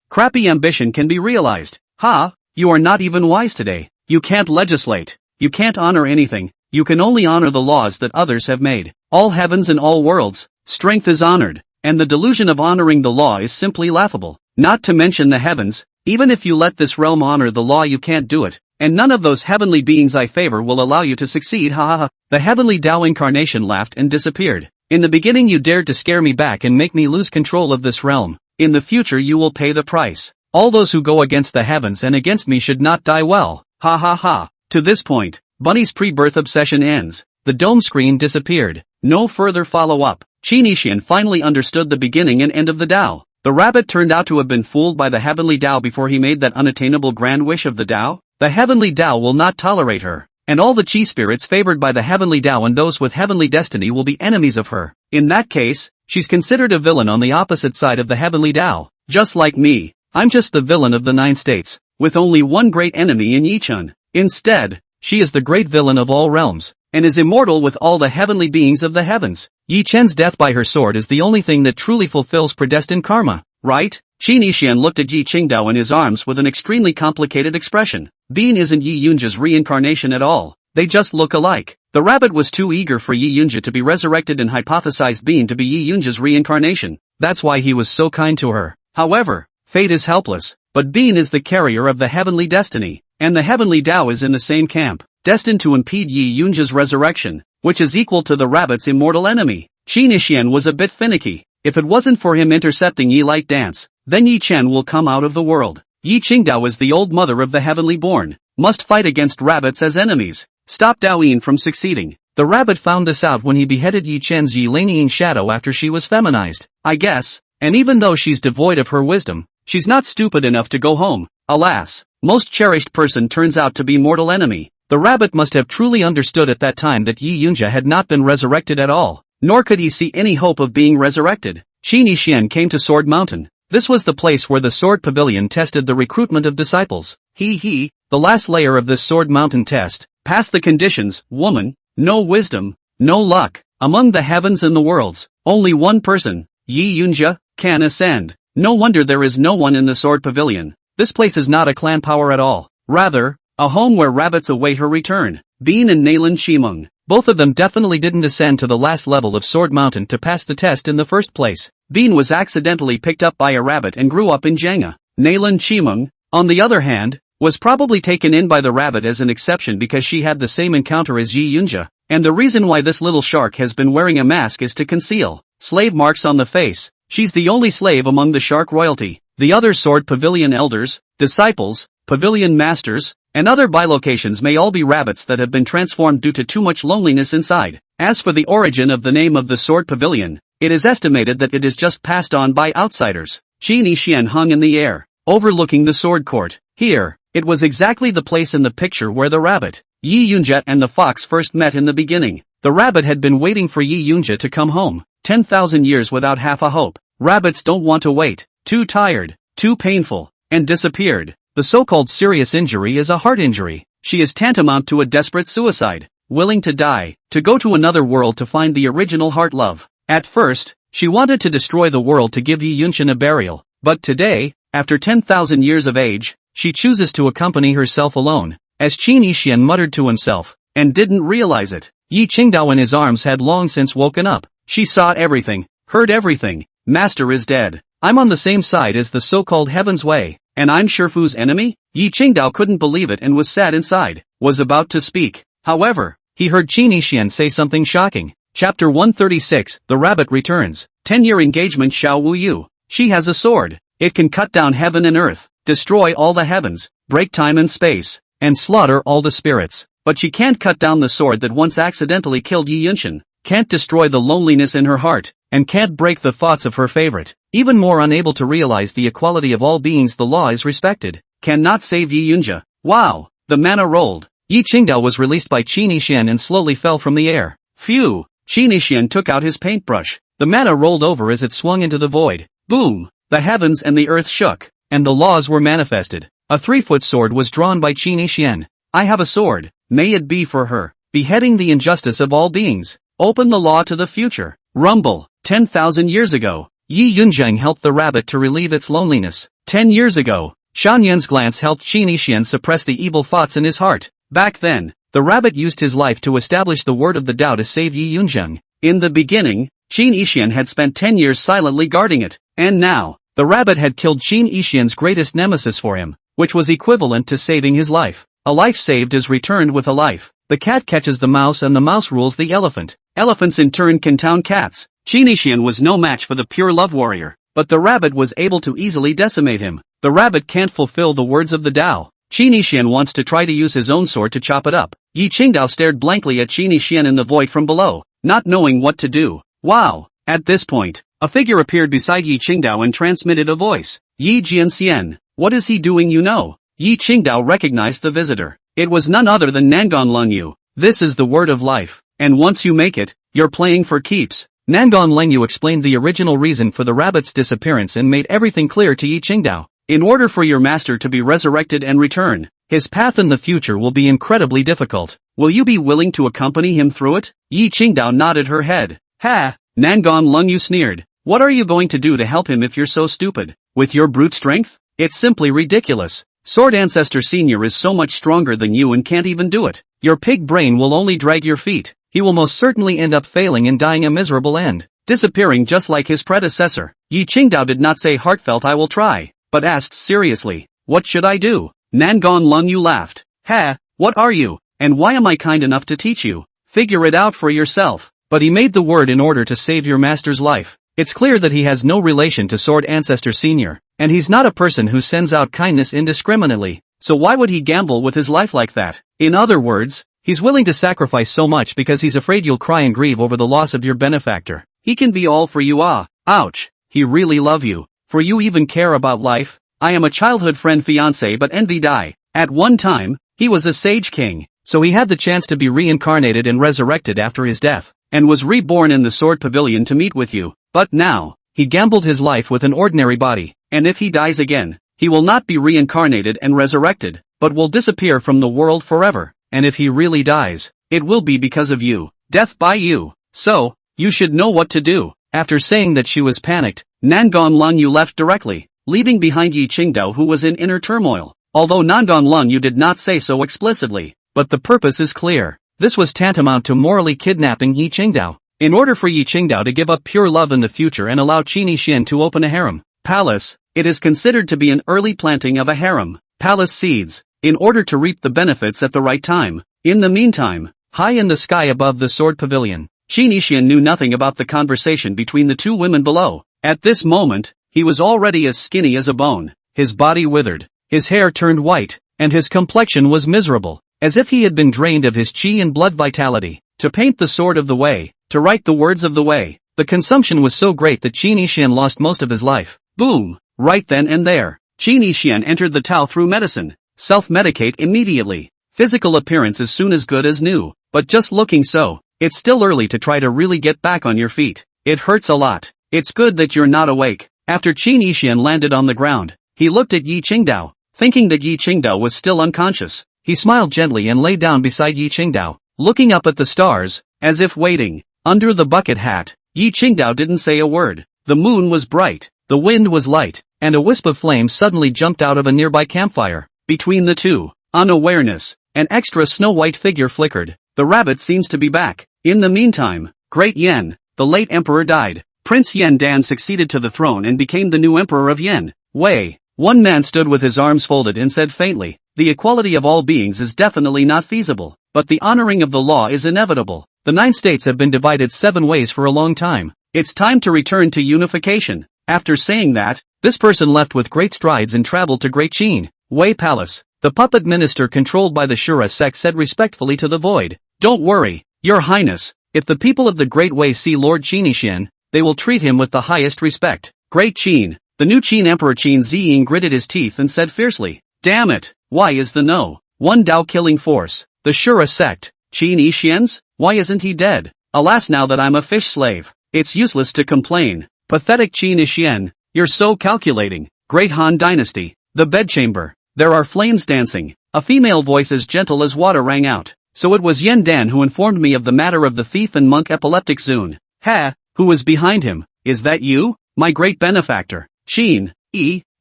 crappy ambition can be realized. Ha, you are not even wise today. You can't legislate. You can't honor anything. You can only honor the laws that others have made. All heavens and all worlds, strength is honored, and the delusion of honoring the law is simply laughable. Not to mention the heavens, even if you let this realm honor the law you can't do it, and none of those heavenly beings I favor will allow you to succeed, ha ha ha." The heavenly Tao incarnation laughed and disappeared. "In the beginning you dared to scare me back and make me lose control of this realm. In the future you will pay the price. All those who go against the heavens and against me should not die well. Ha ha ha." To this point, Bunny's pre-birth obsession ends. The dome screen disappeared. No further follow-up. Qinishian finally understood the beginning and end of the Tao. The rabbit turned out to have been fooled by the heavenly Tao before he made that unattainable grand wish of the Tao. The heavenly Tao will not tolerate her, and all the chi spirits favored by the heavenly Tao and those with heavenly destiny will be enemies of her. In that case, she's considered a villain on the opposite side of the heavenly Tao. Just like me, I'm just the villain of the 9 states, with only one great enemy in Yichun. Instead, she is the great villain of all realms, and is immortal with all the heavenly beings of the heavens. Yi Chen's death by her sword is the only thing that truly fulfills predestined karma, right? Qinishian looked at Yi Qingdao in his arms with an extremely complicated expression. Bean isn't Yi Yunja's reincarnation at all. They just look alike. The rabbit was too eager for Yi Yunja to be resurrected and hypothesized Bean to be Yi Yunja's reincarnation. That's why he was so kind to her. However, fate is helpless, but Bean is the carrier of the heavenly destiny, and the heavenly Tao is in the same camp, destined to impede Yi Yunja's resurrection, which is equal to the rabbit's immortal enemy. Qinishian was a bit finicky. If it wasn't for him intercepting Yi Light Dance, then Yi Chen will come out of the world. Yi Qingdao is the old mother of the heavenly born, must fight against rabbits as enemies. Stop Daoyin from succeeding. The rabbit found this out when he beheaded Yi Chen's Yi Laneying shadow after she was feminized, I guess, and even though she's devoid of her wisdom, she's not stupid enough to go home. Alas, most cherished person turns out to be mortal enemy. The rabbit must have truly understood at that time that Yi Yunja had not been resurrected at all, nor could he see any hope of being resurrected. Qinishian came to Sword Mountain. This was the place where the Sword Pavilion tested the recruitment of disciples. The last layer of this Sword Mountain test, passed the conditions, woman, no wisdom, no luck, among the heavens and the worlds, only one person, Yi Yunja, can ascend. No wonder there is no one in the Sword Pavilion. This place is not a clan power at all. Rather, a home where rabbits await her return. Bean and Nalan Shimeng. Both of them definitely didn't ascend to the last level of Sword Mountain to pass the test in the first place. Bean was accidentally picked up by a rabbit and grew up in Jenga. Nalan Shimeng, on the other hand, was probably taken in by the rabbit as an exception because she had the same encounter as Yi Yunja, and the reason why this little shark has been wearing a mask is to conceal slave marks on the face. She's the only slave among the shark royalty. The other Sword Pavilion elders, disciples, pavilion masters, and other bilocations may all be rabbits that have been transformed due to too much loneliness inside. As for the origin of the name of the Sword Pavilion, it is estimated that it is just passed on by outsiders. Qinishian hung in the air, overlooking the sword court. Here, it was exactly the place in the picture where the rabbit, Yi Yunja and the fox first met in the beginning. The rabbit had been waiting for Yi Yunja to come home, 10,000 years without half a hope. Rabbits don't want to wait, too tired, too painful, and disappeared. The so-called serious injury is a heart injury. She is tantamount to a desperate suicide. willing to die, to go to another world to find the original heart love. At first, she wanted to destroy the world to give Yi Yunshan a burial, but today, after 10,000 years of age, she chooses to accompany herself alone, as Qin Yixian muttered to himself, and didn't realize it. Yi Qingdao in his arms had long since woken up. She saw everything, heard everything. Master is dead. I'm on the same side as the so-called Heaven's Way, and I'm Shifu's enemy? Yi Qingdao couldn't believe it and was sad inside, was about to speak. However, he heard Qin Yixian say something shocking. Chapter 136, The Rabbit Returns. 10-year engagement Xiao Wu Yu. She has a sword. It can cut down heaven and earth, destroy all the heavens, break time and space, and slaughter all the spirits. But she can't cut down the sword that once accidentally killed Yi Yunshan, can't destroy the loneliness in her heart, and can't break the thoughts of her favorite. Even more unable to realize the equality of all beings the law is respected, cannot save Yi Yunja. Wow! The mana rolled. Yi Qingdao was released by Qin Yixian and slowly fell from the air. Phew! Qin Yixian took out his paintbrush. The mana rolled over as it swung into the void. Boom! The heavens and the earth shook, and the laws were manifested. A 3-foot sword was drawn by Qin Yixian. I have a sword. May it be for her, beheading the injustice of all beings. Open the law to the future. Rumble. 10,000 years ago, Yi Yunzhang helped the rabbit to relieve its loneliness. 10 years ago, Shan Yan's glance helped Qin Yixian suppress the evil thoughts in his heart. Back then, the rabbit used his life to establish the word of the Tao to save Yi Yunzhang. In the beginning, Qin Yixian had spent 10 years silently guarding it, and now, the rabbit had killed Qin Yixian's greatest nemesis for him, which was equivalent to saving his life. A life saved is returned with a life. The cat catches the mouse and the mouse rules the elephant. Elephants in turn can town cats. Qin Yixian was no match for the pure love warrior, but the rabbit was able to easily decimate him. The rabbit can't fulfill the words of the Tao. Qin Yixian wants to try to use his own sword to chop it up. Yi Qingdao stared blankly at Qin Yixian in the void from below, not knowing what to do. Wow! At this point, a figure appeared beside Yi Qingdao and transmitted a voice. Yi Jianxian, what is he doing you know? Yi Qingdao recognized the visitor. It was none other than Nangon Lengyu. This is the word of life, and once you make it, you're playing for keeps. Nangon Lengyu explained the original reason for the rabbit's disappearance and made everything clear to Yi Qingdao. In order for your master to be resurrected and return, his path in the future will be incredibly difficult. Will you be willing to accompany him through it? Yi Qingdao nodded her head. Ha! Nangon Lengyu sneered. What are you going to do to help him if you're so stupid? With your brute strength? It's simply ridiculous. Sword Ancestor Senior is so much stronger than you and can't even do it. Your pig brain will only drag your feet. He will most certainly end up failing and dying a miserable end, disappearing just like his predecessor. Yi Qingdao did not say heartfelt I will try, but asked seriously, what should I do? Nangon Lengyu laughed. Ha, what are you, and why am I kind enough to teach you? Figure it out for yourself. But he made the word in order to save your master's life. It's clear that he has no relation to Sword Ancestor Senior, and he's not a person who sends out kindness indiscriminately, so why would he gamble with his life like that? In other words, he's willing to sacrifice so much because he's afraid you'll cry and grieve over the loss of your benefactor. He can be all for you ouch, he really love you. For you even care about life? I am a childhood friend fiancé but envy die. At one time, he was a sage king, so he had the chance to be reincarnated and resurrected after his death, and was reborn in the Sword Pavilion to meet with you. But now, he gambled his life with an ordinary body, and if he dies again, he will not be reincarnated and resurrected, but will disappear from the world forever, and if he really dies, it will be because of you, death by you, so, you should know what to do. After saying that she was panicked, Nangon Lengyu left directly, leaving behind Yi Qingdao who was in inner turmoil, although Nangon Lengyu did not say so explicitly, but the purpose is clear. This was tantamount to morally kidnapping Yi Qingdao. In order for Yi Qingdao to give up pure love in the future and allow Qin Yixian to open a harem palace, it is considered to be an early planting of a harem palace seeds, in order to reap the benefits at the right time. In the meantime, high in the sky above the Sword Pavilion, Qin Yixian knew nothing about the conversation between the two women below. At this moment, he was already as skinny as a bone, his body withered, his hair turned white, and his complexion was miserable, as if he had been drained of his chi and blood vitality. To paint the sword of the way, to write the words of the way, the consumption was so great that Qin Yixian lost most of his life. Boom! Right then and there, Qin Yixian entered the Tao through medicine. Self-medicate immediately. Physical appearance as soon as good as new, but just looking so. It's still early to try to really get back on your feet. It hurts a lot. It's good that you're not awake. After Qin Yixian landed on the ground, he looked at Yi Qingdao, thinking that Yi Qingdao was still unconscious. He smiled gently and lay down beside Yi Qingdao. looking up at the stars, as if waiting. Under the bucket hat, Yi Qingdao didn't say a word. The moon was bright, the wind was light, and a wisp of flame suddenly jumped out of a nearby campfire. Between the two, unawareness, an extra snow-white figure flickered. The rabbit seems to be back. In the meantime, Great Yen, the late emperor died. Prince Yen Dan succeeded to the throne and became the new emperor of Yen. Wei. One man stood with his arms folded and said faintly, the equality of all beings is definitely not feasible, but the honoring of the law is inevitable. The 9 states have been divided 7 ways for a long time. It's time to return to unification. After saying that, this person left with great strides and traveled to Great Qin, Wei Palace. The puppet minister controlled by the Shura sect said respectfully to the void, don't worry, your highness, if the people of the Great Wei see Lord Qin, they will treat him with the highest respect. Great Qin, the new Qin Emperor Qin Ziying gritted his teeth and said fiercely, damn it, why is the no one Dao killing force? The Shura sect, Qin Yixian's? Why isn't he dead? Alas, now that I'm a fish slave, it's useless to complain. Pathetic Qin Yixian, you're so calculating. Great Han Dynasty, the bedchamber. There are flames dancing. A female voice as gentle as water rang out. So it was Yen Dan who informed me of the matter of the thief and monk epileptic Zun. Ha, who was behind him? Is that you? My great benefactor, Qin,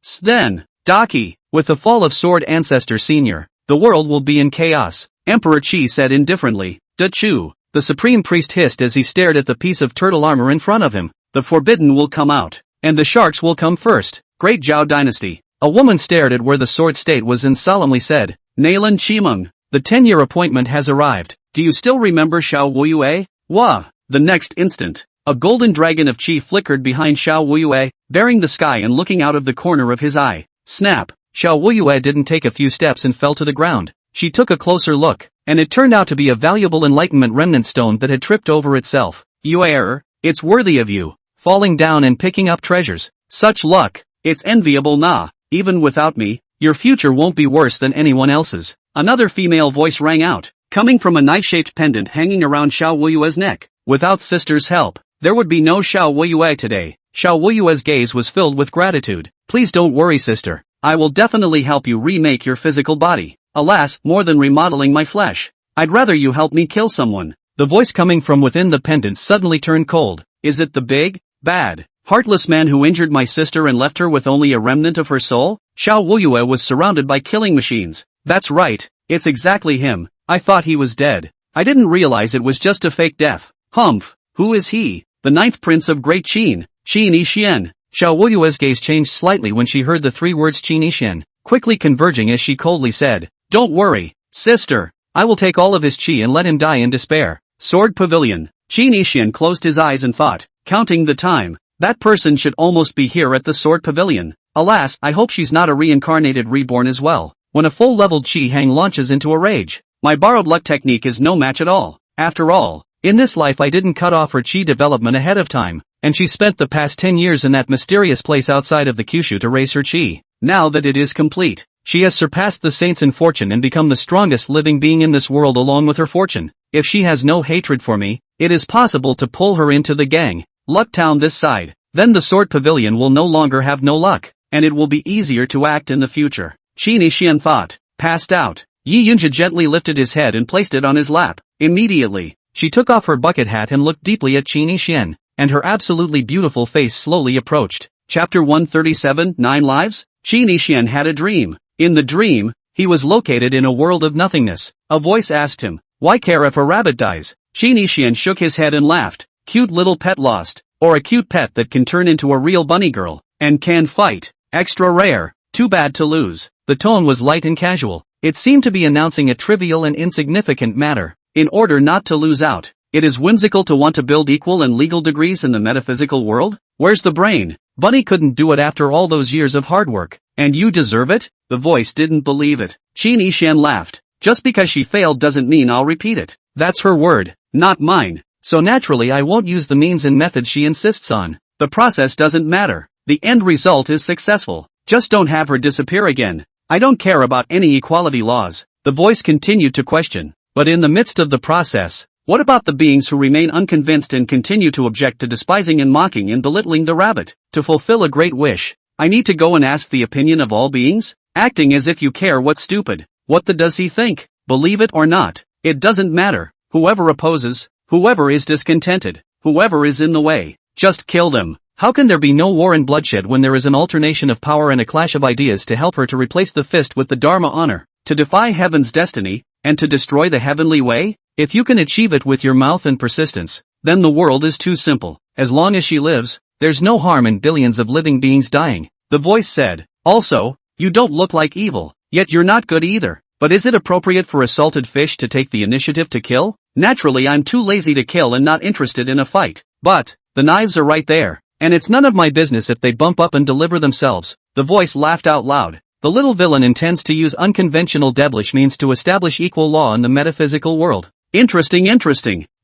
Sden, Daki. With the fall of Sword Ancestor Sr., the world will be in chaos. Emperor Qi said indifferently. Da Chu. The supreme priest hissed as he stared at the piece of turtle armor in front of him. The forbidden will come out, and the sharks will come first. Great Zhao Dynasty. A woman stared at where the sword state was and solemnly said, Nalan Qimeng, the 10-year appointment has arrived. Do you still remember Xiao Wuyue? Wah! The next instant, a golden dragon of qi flickered behind Xiao Wuyue, bearing the sky and looking out of the corner of his eye. Snap! Xiao Wuyue didn't take a few steps and fell to the ground. She took a closer look, and it turned out to be a valuable enlightenment remnant stone that had tripped over itself. Yuer, it's worthy of you, falling down and picking up treasures. Such luck, it's enviable nah. Even without me, your future won't be worse than anyone else's. Another female voice rang out, coming from a knife-shaped pendant hanging around Xiao Wuyue's neck. Without sister's help, there would be no Xiao Wuyue today. Xiao Wuyue's gaze was filled with gratitude. Please don't worry, sister. I will definitely help you remake your physical body. Alas, more than remodeling my flesh. I'd rather you help me kill someone. The voice coming from within the pendant suddenly turned cold. Is it the big, bad, heartless man who injured my sister and left her with only a remnant of her soul? Xiao Wuyue was surrounded by killing machines. That's right, it's exactly him. I thought he was dead. I didn't realize it was just a fake death. Humph, who is he? The 9th prince of Great Qin, Qin Yixian. Xiao Wuyue's gaze changed slightly when she heard the 3 words Qin Yixian, quickly converging as she coldly said, don't worry, sister. I will take all of his qi and let him die in despair. Sword Pavilion. Qin Yixian closed his eyes and thought, counting the time. That person should almost be here at the Sword Pavilion. Alas, I hope she's not a reincarnated reborn as well. When a full-leveled qi hang launches into a rage, my borrowed luck technique is no match at all. After all, in this life I didn't cut off her qi development ahead of time, and she spent the past 10 years in that mysterious place outside of the Kyushu to raise her qi. Now that it is complete, she has surpassed the saints in fortune and become the strongest living being in this world along with her fortune. If she has no hatred for me, it is possible to pull her into the gang. Luck Town this side. Then the Sword Pavilion will no longer have no luck, and it will be easier to act in the future. Qin Yixian thought. Passed out. Yi Yunjia gently lifted his head and placed it on his lap. Immediately, she took off her bucket hat and looked deeply at Qin Yixian, and her absolutely beautiful face slowly approached. Chapter 137, 9 Lives? Qin Yixian had a dream. In the dream, he was located in a world of nothingness. A voice asked him, why care if a rabbit dies? Qin Yixian shook his head and laughed. Cute little pet lost. Or a cute pet that can turn into a real bunny girl, and can fight. Extra rare. Too bad to lose. The tone was light and casual. It seemed to be announcing a trivial and insignificant matter. In order not to lose out, it is whimsical to want to build equal and legal degrees in the metaphysical world? Where's the brain? Bunny couldn't do it after all those years of hard work. And you deserve it? The voice didn't believe it. Qin Yixian laughed. Just because she failed doesn't mean I'll repeat it. That's her word, not mine. So naturally I won't use the means and methods she insists on. The process doesn't matter. The end result is successful. Just don't have her disappear again. I don't care about any equality laws. The voice continued to question. But in the midst of the process, what about the beings who remain unconvinced and continue to object to despising and mocking and belittling the rabbit? To fulfill a great wish, I need to go and ask the opinion of all beings? Acting as if you care what's stupid. What the does he think? Believe it or not, it doesn't matter. whoever opposes, whoever is discontented, whoever is in the way, just kill them. How can there be no war and bloodshed when there is an alternation of power and a clash of ideas to help her to replace the fist with the Dharma honor, to defy heaven's destiny, and to destroy the heavenly way? If you can achieve it with your mouth and persistence, then the world is too simple. As long as she lives, there's no harm in billions of living beings dying. The voice said. Also, you don't look like evil, yet you're not good either. But is it appropriate for a salted fish to take the initiative to kill? Naturally, I'm too lazy to kill and not interested in a fight. But the knives are right there, and it's none of my business if they bump up and deliver themselves. The voice laughed out loud. The little villain intends to use unconventional devilish means to establish equal law in the metaphysical world. Interesting.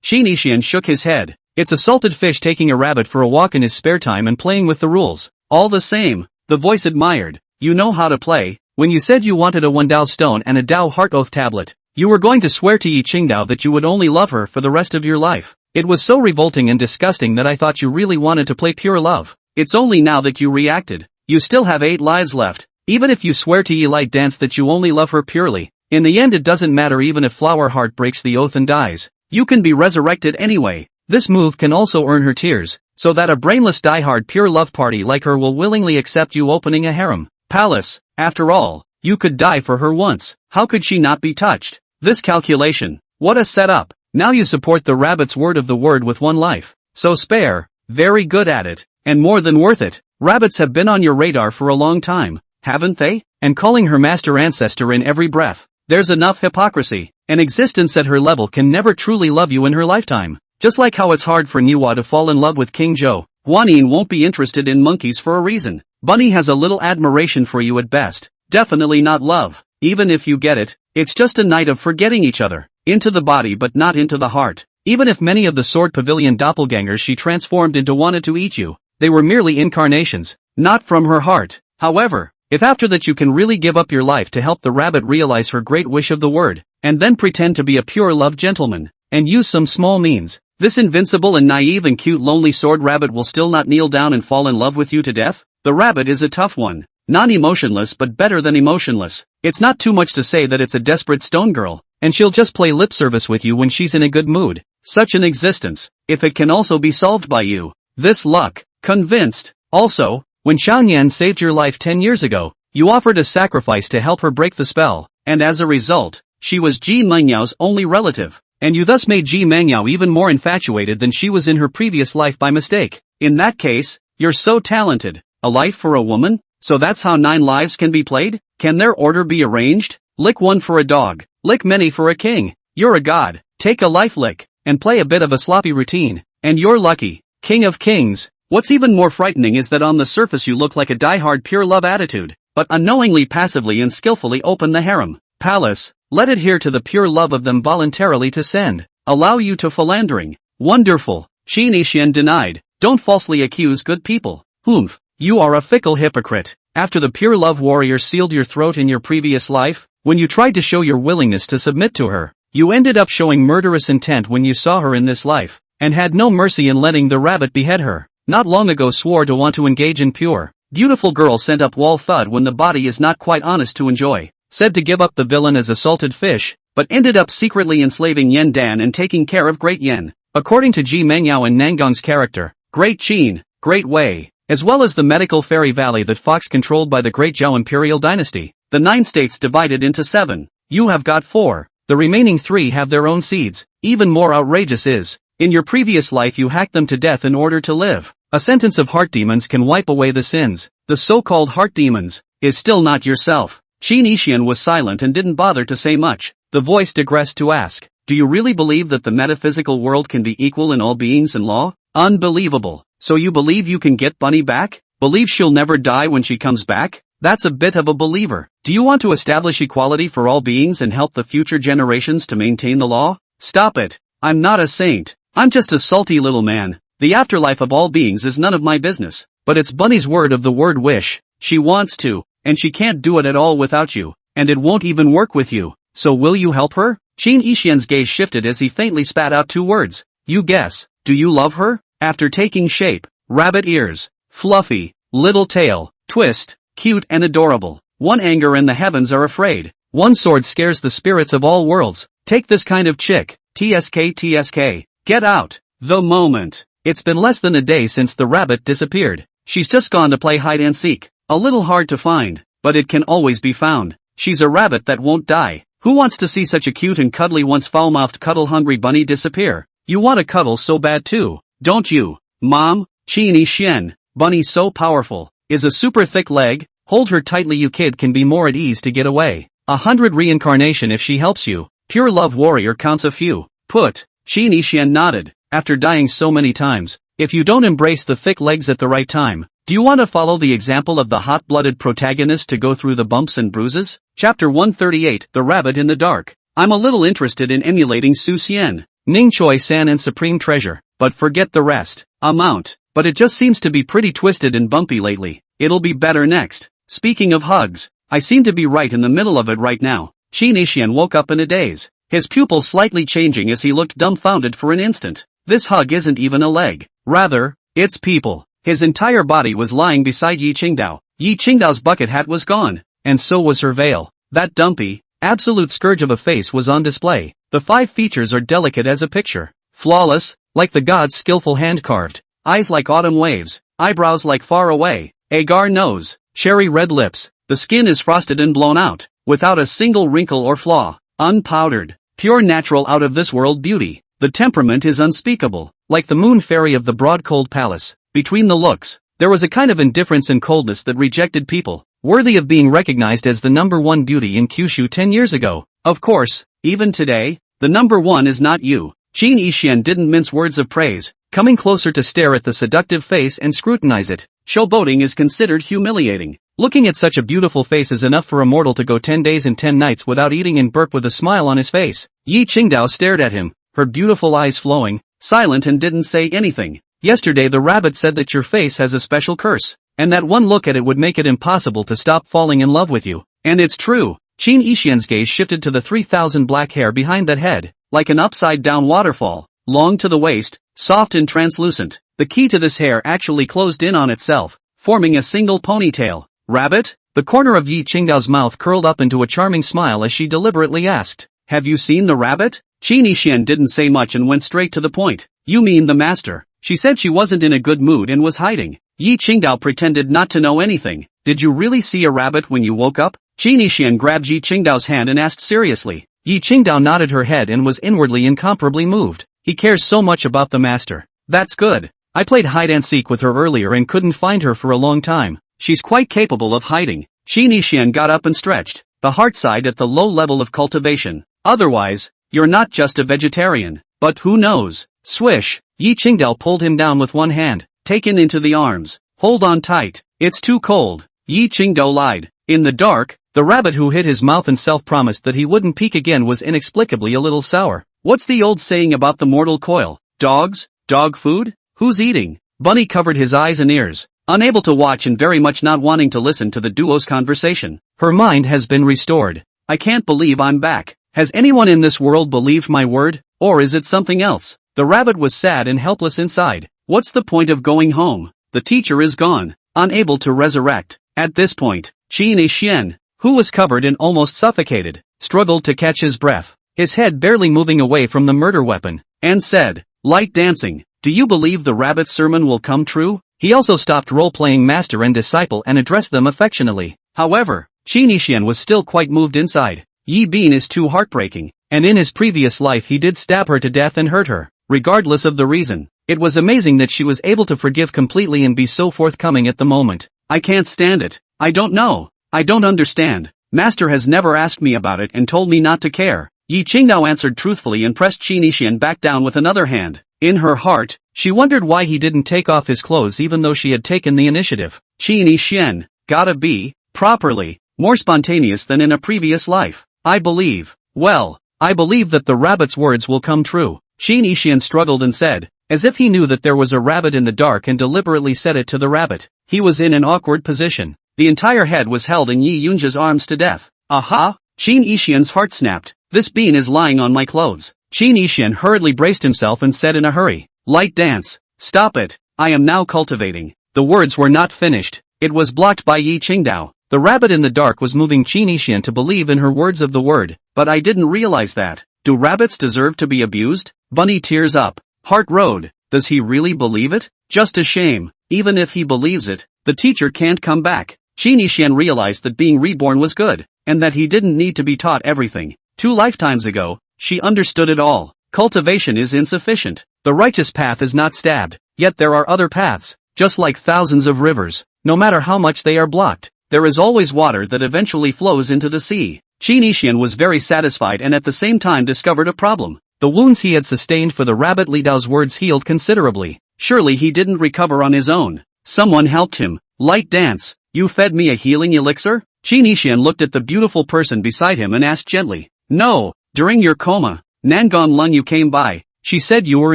Shinichian shook his head. It's a salted fish taking a rabbit for a walk in his spare time and playing with the rules. All the same, the voice admired. You know how to play. When you said you wanted a Wendao stone and a Dao heart oath tablet, you were going to swear to Yi Qingdao that you would only love her for the rest of your life. It was so revolting and disgusting that I thought you really wanted to play pure love. It's only now that you reacted. You still have 8 lives left. Even if you swear to Yi Light Dance that you only love her purely, in the end it doesn't matter even if Flower Heart breaks the oath and dies. You can be resurrected anyway. This move can also earn her tears, so that a brainless diehard pure love party like her will willingly accept you opening a harem palace. After all, you could die for her once. How could she not be touched? This calculation. What a setup. Now you support the rabbit's word of the word with 1 life. So spare. Very good at it. And more than worth it. Rabbits have been on your radar for a long time, haven't they? And calling her master ancestor in every breath. There's enough hypocrisy. An existence at her level can never truly love you in her lifetime. Just like how it's hard for Niwa to fall in love with King Zhou, Guanyin won't be interested in monkeys for a reason. Bunny has a little admiration for you at best. Definitely not love. Even if you get it, it's just a night of forgetting each other. Into the body but not into the heart. Even if many of the Sword Pavilion doppelgangers she transformed into wanted to eat you, they were merely incarnations, not from her heart. However, if after that you can really give up your life to help the rabbit realize her great wish of the word, and then pretend to be a pure love gentleman, and use some small means, this invincible and naive and cute lonely sword rabbit will still not kneel down and fall in love with you to death? The rabbit is a tough one. Non-emotionless but better than emotionless. It's not too much to say that it's a desperate stone girl, and she'll just play lip service with you when she's in a good mood. Such an existence, if it can also be solved by you. This luck. Convinced. Also, when Xiaoyan saved your life 10 years ago, you offered a sacrifice to help her break the spell, and as a result, she was Ji Menyao's only relative. And you thus made Ji Mengyao even more infatuated than she was in her previous life by mistake. In that case, you're so talented. A life for a woman? So that's how 9 lives can be played? Can their order be arranged? Lick 1 for a dog, lick many for a king. You're a god. Take a life lick, and play a bit of a sloppy routine, and you're lucky. King of kings. What's even more frightening is that on the surface you look like a diehard pure love attitude, but unknowingly passively and skillfully open the harem palace. Let it hear to the pure love of them voluntarily to send. Allow you to philandering. Wonderful. Shinichian denied. Don't falsely accuse good people. Humph. You are a fickle hypocrite. After the pure love warrior sealed your throat in your previous life, when you tried to show your willingness to submit to her, you ended up showing murderous intent when you saw her in this life, and had no mercy in letting the rabbit behead her. Not long ago swore to want to engage in pure, beautiful girl sent up wall thud when the body is not quite honest to enjoy. Said to give up the villain as a salted fish, but ended up secretly enslaving Yen Dan and taking care of Great Yen. According to Ji Mengyao and Nangong's character, Great Qin, Great Wei, as well as the medical fairy valley that Fox controlled by the Great Zhou imperial dynasty, the 9 states divided into 7. You have got 4. The remaining 3 have their own seeds. Even more outrageous is, in your previous life you hacked them to death in order to live. A sentence of heart demons can wipe away the sins. The so-called heart demons is still not yourself. Shinichian was silent and didn't bother to say much. The voice digressed to ask, do you really believe that the metaphysical world can be equal in all beings and law? Unbelievable. So you believe you can get Bunny back? Believe she'll never die when she comes back? That's a bit of a believer. Do you want to establish equality for all beings and help the future generations to maintain the law? Stop it. I'm not a saint. I'm just a salty little man. The afterlife of all beings is none of my business. But it's Bunny's word of the word wish. She wants to, and she can't do it at all without you, and it won't even work with you. So will you help her? Qin Yixian's gaze shifted as he faintly spat out 2 words. You guess. Do you love her? After taking shape, rabbit ears, fluffy, little tail, twist, cute and adorable. 1 anger and the heavens are afraid. 1 sword scares the spirits of all worlds. Take this kind of chick. TSK. Get out. The moment. It's been less than a day since the rabbit disappeared. She's just gone to play hide and seek. A little hard to find, but it can always be found. She's a rabbit that won't die. Who wants to see such a cute and cuddly once foul-mouthed cuddle-hungry bunny disappear? You want to cuddle so bad too, don't you? Mom, Chini Xian, bunny so powerful. Is a super thick leg? Hold her tightly, you kid can be more at ease to get away. 100 reincarnation if she helps you. Pure love warrior counts a few. Put. Chini Xian nodded. After dying so many times, if you don't embrace the thick legs at the right time, do you want to follow the example of the hot-blooded protagonist to go through the bumps and bruises? Chapter 138, The Rabbit in the Dark. I'm a little interested in emulating Su Xian, Ning Choi San and Supreme Treasure, but forget the rest. Amount. But it just seems to be pretty twisted and bumpy lately. It'll be better next. Speaking of hugs, I seem to be right in the middle of it right now. Qin Xian woke up in a daze, his pupils slightly changing as he looked dumbfounded for an instant. This hug isn't even a leg. Rather, it's people. His entire body was lying beside Yi Qingdao. Yi Qingdao's bucket hat was gone, and so was her veil. That dumpy, absolute scourge of a face was on display. The 5 features are delicate as a picture. Flawless, like the gods' skillful hand-carved. Eyes like autumn waves, eyebrows like far away, agar nose, cherry red lips. The skin is frosted and blown out, without a single wrinkle or flaw. Unpowdered, pure natural out of this world beauty. The temperament is unspeakable, like the moon fairy of the broad cold palace. Between the looks, there was a kind of indifference and coldness that rejected people, worthy of being recognized as the #1 beauty in Kyushu 10 years ago. Of course, even today, the #1 is not you. Qin Yixian didn't mince words of praise, coming closer to stare at the seductive face and scrutinize it. Showboating is considered humiliating. Looking at such a beautiful face is enough for a mortal to go 10 days and 10 nights without eating and burp with a smile on his face. Yi Qingdao stared at him, her beautiful eyes flowing, silent and didn't say anything. Yesterday the rabbit said that your face has a special curse, and that one look at it would make it impossible to stop falling in love with you. And it's true. Qin Yixian's gaze shifted to the 3,000 black hair behind that head, like an upside-down waterfall, long to the waist, soft and translucent. The key to this hair actually closed in on itself, forming a single ponytail. Rabbit? The corner of Yi Qingdao's mouth curled up into a charming smile as she deliberately asked, "Have you seen the rabbit?" Qin Yixian didn't say much and went straight to the point. "You mean the master?" She said she wasn't in a good mood and was hiding. Yi Qingdao pretended not to know anything. "Did you really see a rabbit when you woke up?" Qin Yixian grabbed Yi Qingdao's hand and asked seriously. Yi Qingdao nodded her head and was inwardly incomparably moved. He cares so much about the master. That's good. I played hide and seek with her earlier and couldn't find her for a long time. She's quite capable of hiding. Qin Yixian got up and stretched, the heart side at the low level of cultivation. Otherwise, you're not just a vegetarian. But who knows? Swish. Yi Qingdao pulled him down with one hand, taken into the arms. Hold on tight. It's too cold. Yi Qingdao lied. In the dark, the rabbit who hid his mouth and self-promised that he wouldn't peek again was inexplicably a little sour. What's the old saying about the mortal coil? Dogs? Dog food? Who's eating? Bunny covered his eyes and ears, unable to watch and very much not wanting to listen to the duo's conversation. Her mind has been restored. I can't believe I'm back. Has anyone in this world believed my word? Or is it something else? The rabbit was sad and helpless inside. What's the point of going home? The teacher is gone, unable to resurrect. At this point, Qin Yixian, who was covered and almost suffocated, struggled to catch his breath, his head barely moving away from the murder weapon, and said, "Light dancing, do you believe the rabbit's sermon will come true?" He also stopped role-playing master and disciple and addressed them affectionately. However, Qin Yixian was still quite moved inside. Yi Bin is too heartbreaking, and in his previous life he did stab her to death and hurt her, regardless of the reason. It was amazing that she was able to forgive completely and be so forthcoming at the moment. I can't stand it. I don't know. I don't understand. Master has never asked me about it and told me not to care. Yi Qingdao answered truthfully and pressed Qin Yixian back down with another hand. In her heart, she wondered why he didn't take off his clothes even though she had taken the initiative. Qin Yixian, gotta be, properly, more spontaneous than in a previous life. I believe that the rabbit's words will come true. Qin Yixian struggled and said, as if he knew that there was a rabbit in the dark and deliberately said it to the rabbit. He was in an awkward position. The entire head was held in Yi Yunja's arms to death. Aha! Qin Yixian's heart snapped. This bean is lying on my clothes. Qin Yixian hurriedly braced himself and said in a hurry, "Light dance. Stop it. I am now cultivating." The words were not finished. It was blocked by Yi Qingdao. The rabbit in the dark was moving Qin Yixian to believe in her words of the word, but I didn't realize that. Do rabbits deserve to be abused? Bunny tears up. Heart Road. Does he really believe it? Just a shame. Even if he believes it, the teacher can't come back. Qian realized that being reborn was good, and that he didn't need to be taught everything. 2 lifetimes ago, she understood it all. Cultivation is insufficient. The righteous path is not stabbed, yet there are other paths, just like thousands of rivers. No matter how much they are blocked, there is always water that eventually flows into the sea. Qian was very satisfied and at the same time discovered a problem. The wounds he had sustained for the rabbit Li Dao's words healed considerably. Surely he didn't recover on his own. Someone helped him. Light dance. You fed me a healing elixir? Qian looked at the beautiful person beside him and asked gently. No, during your coma, Nangon Lunyu came by. She said you were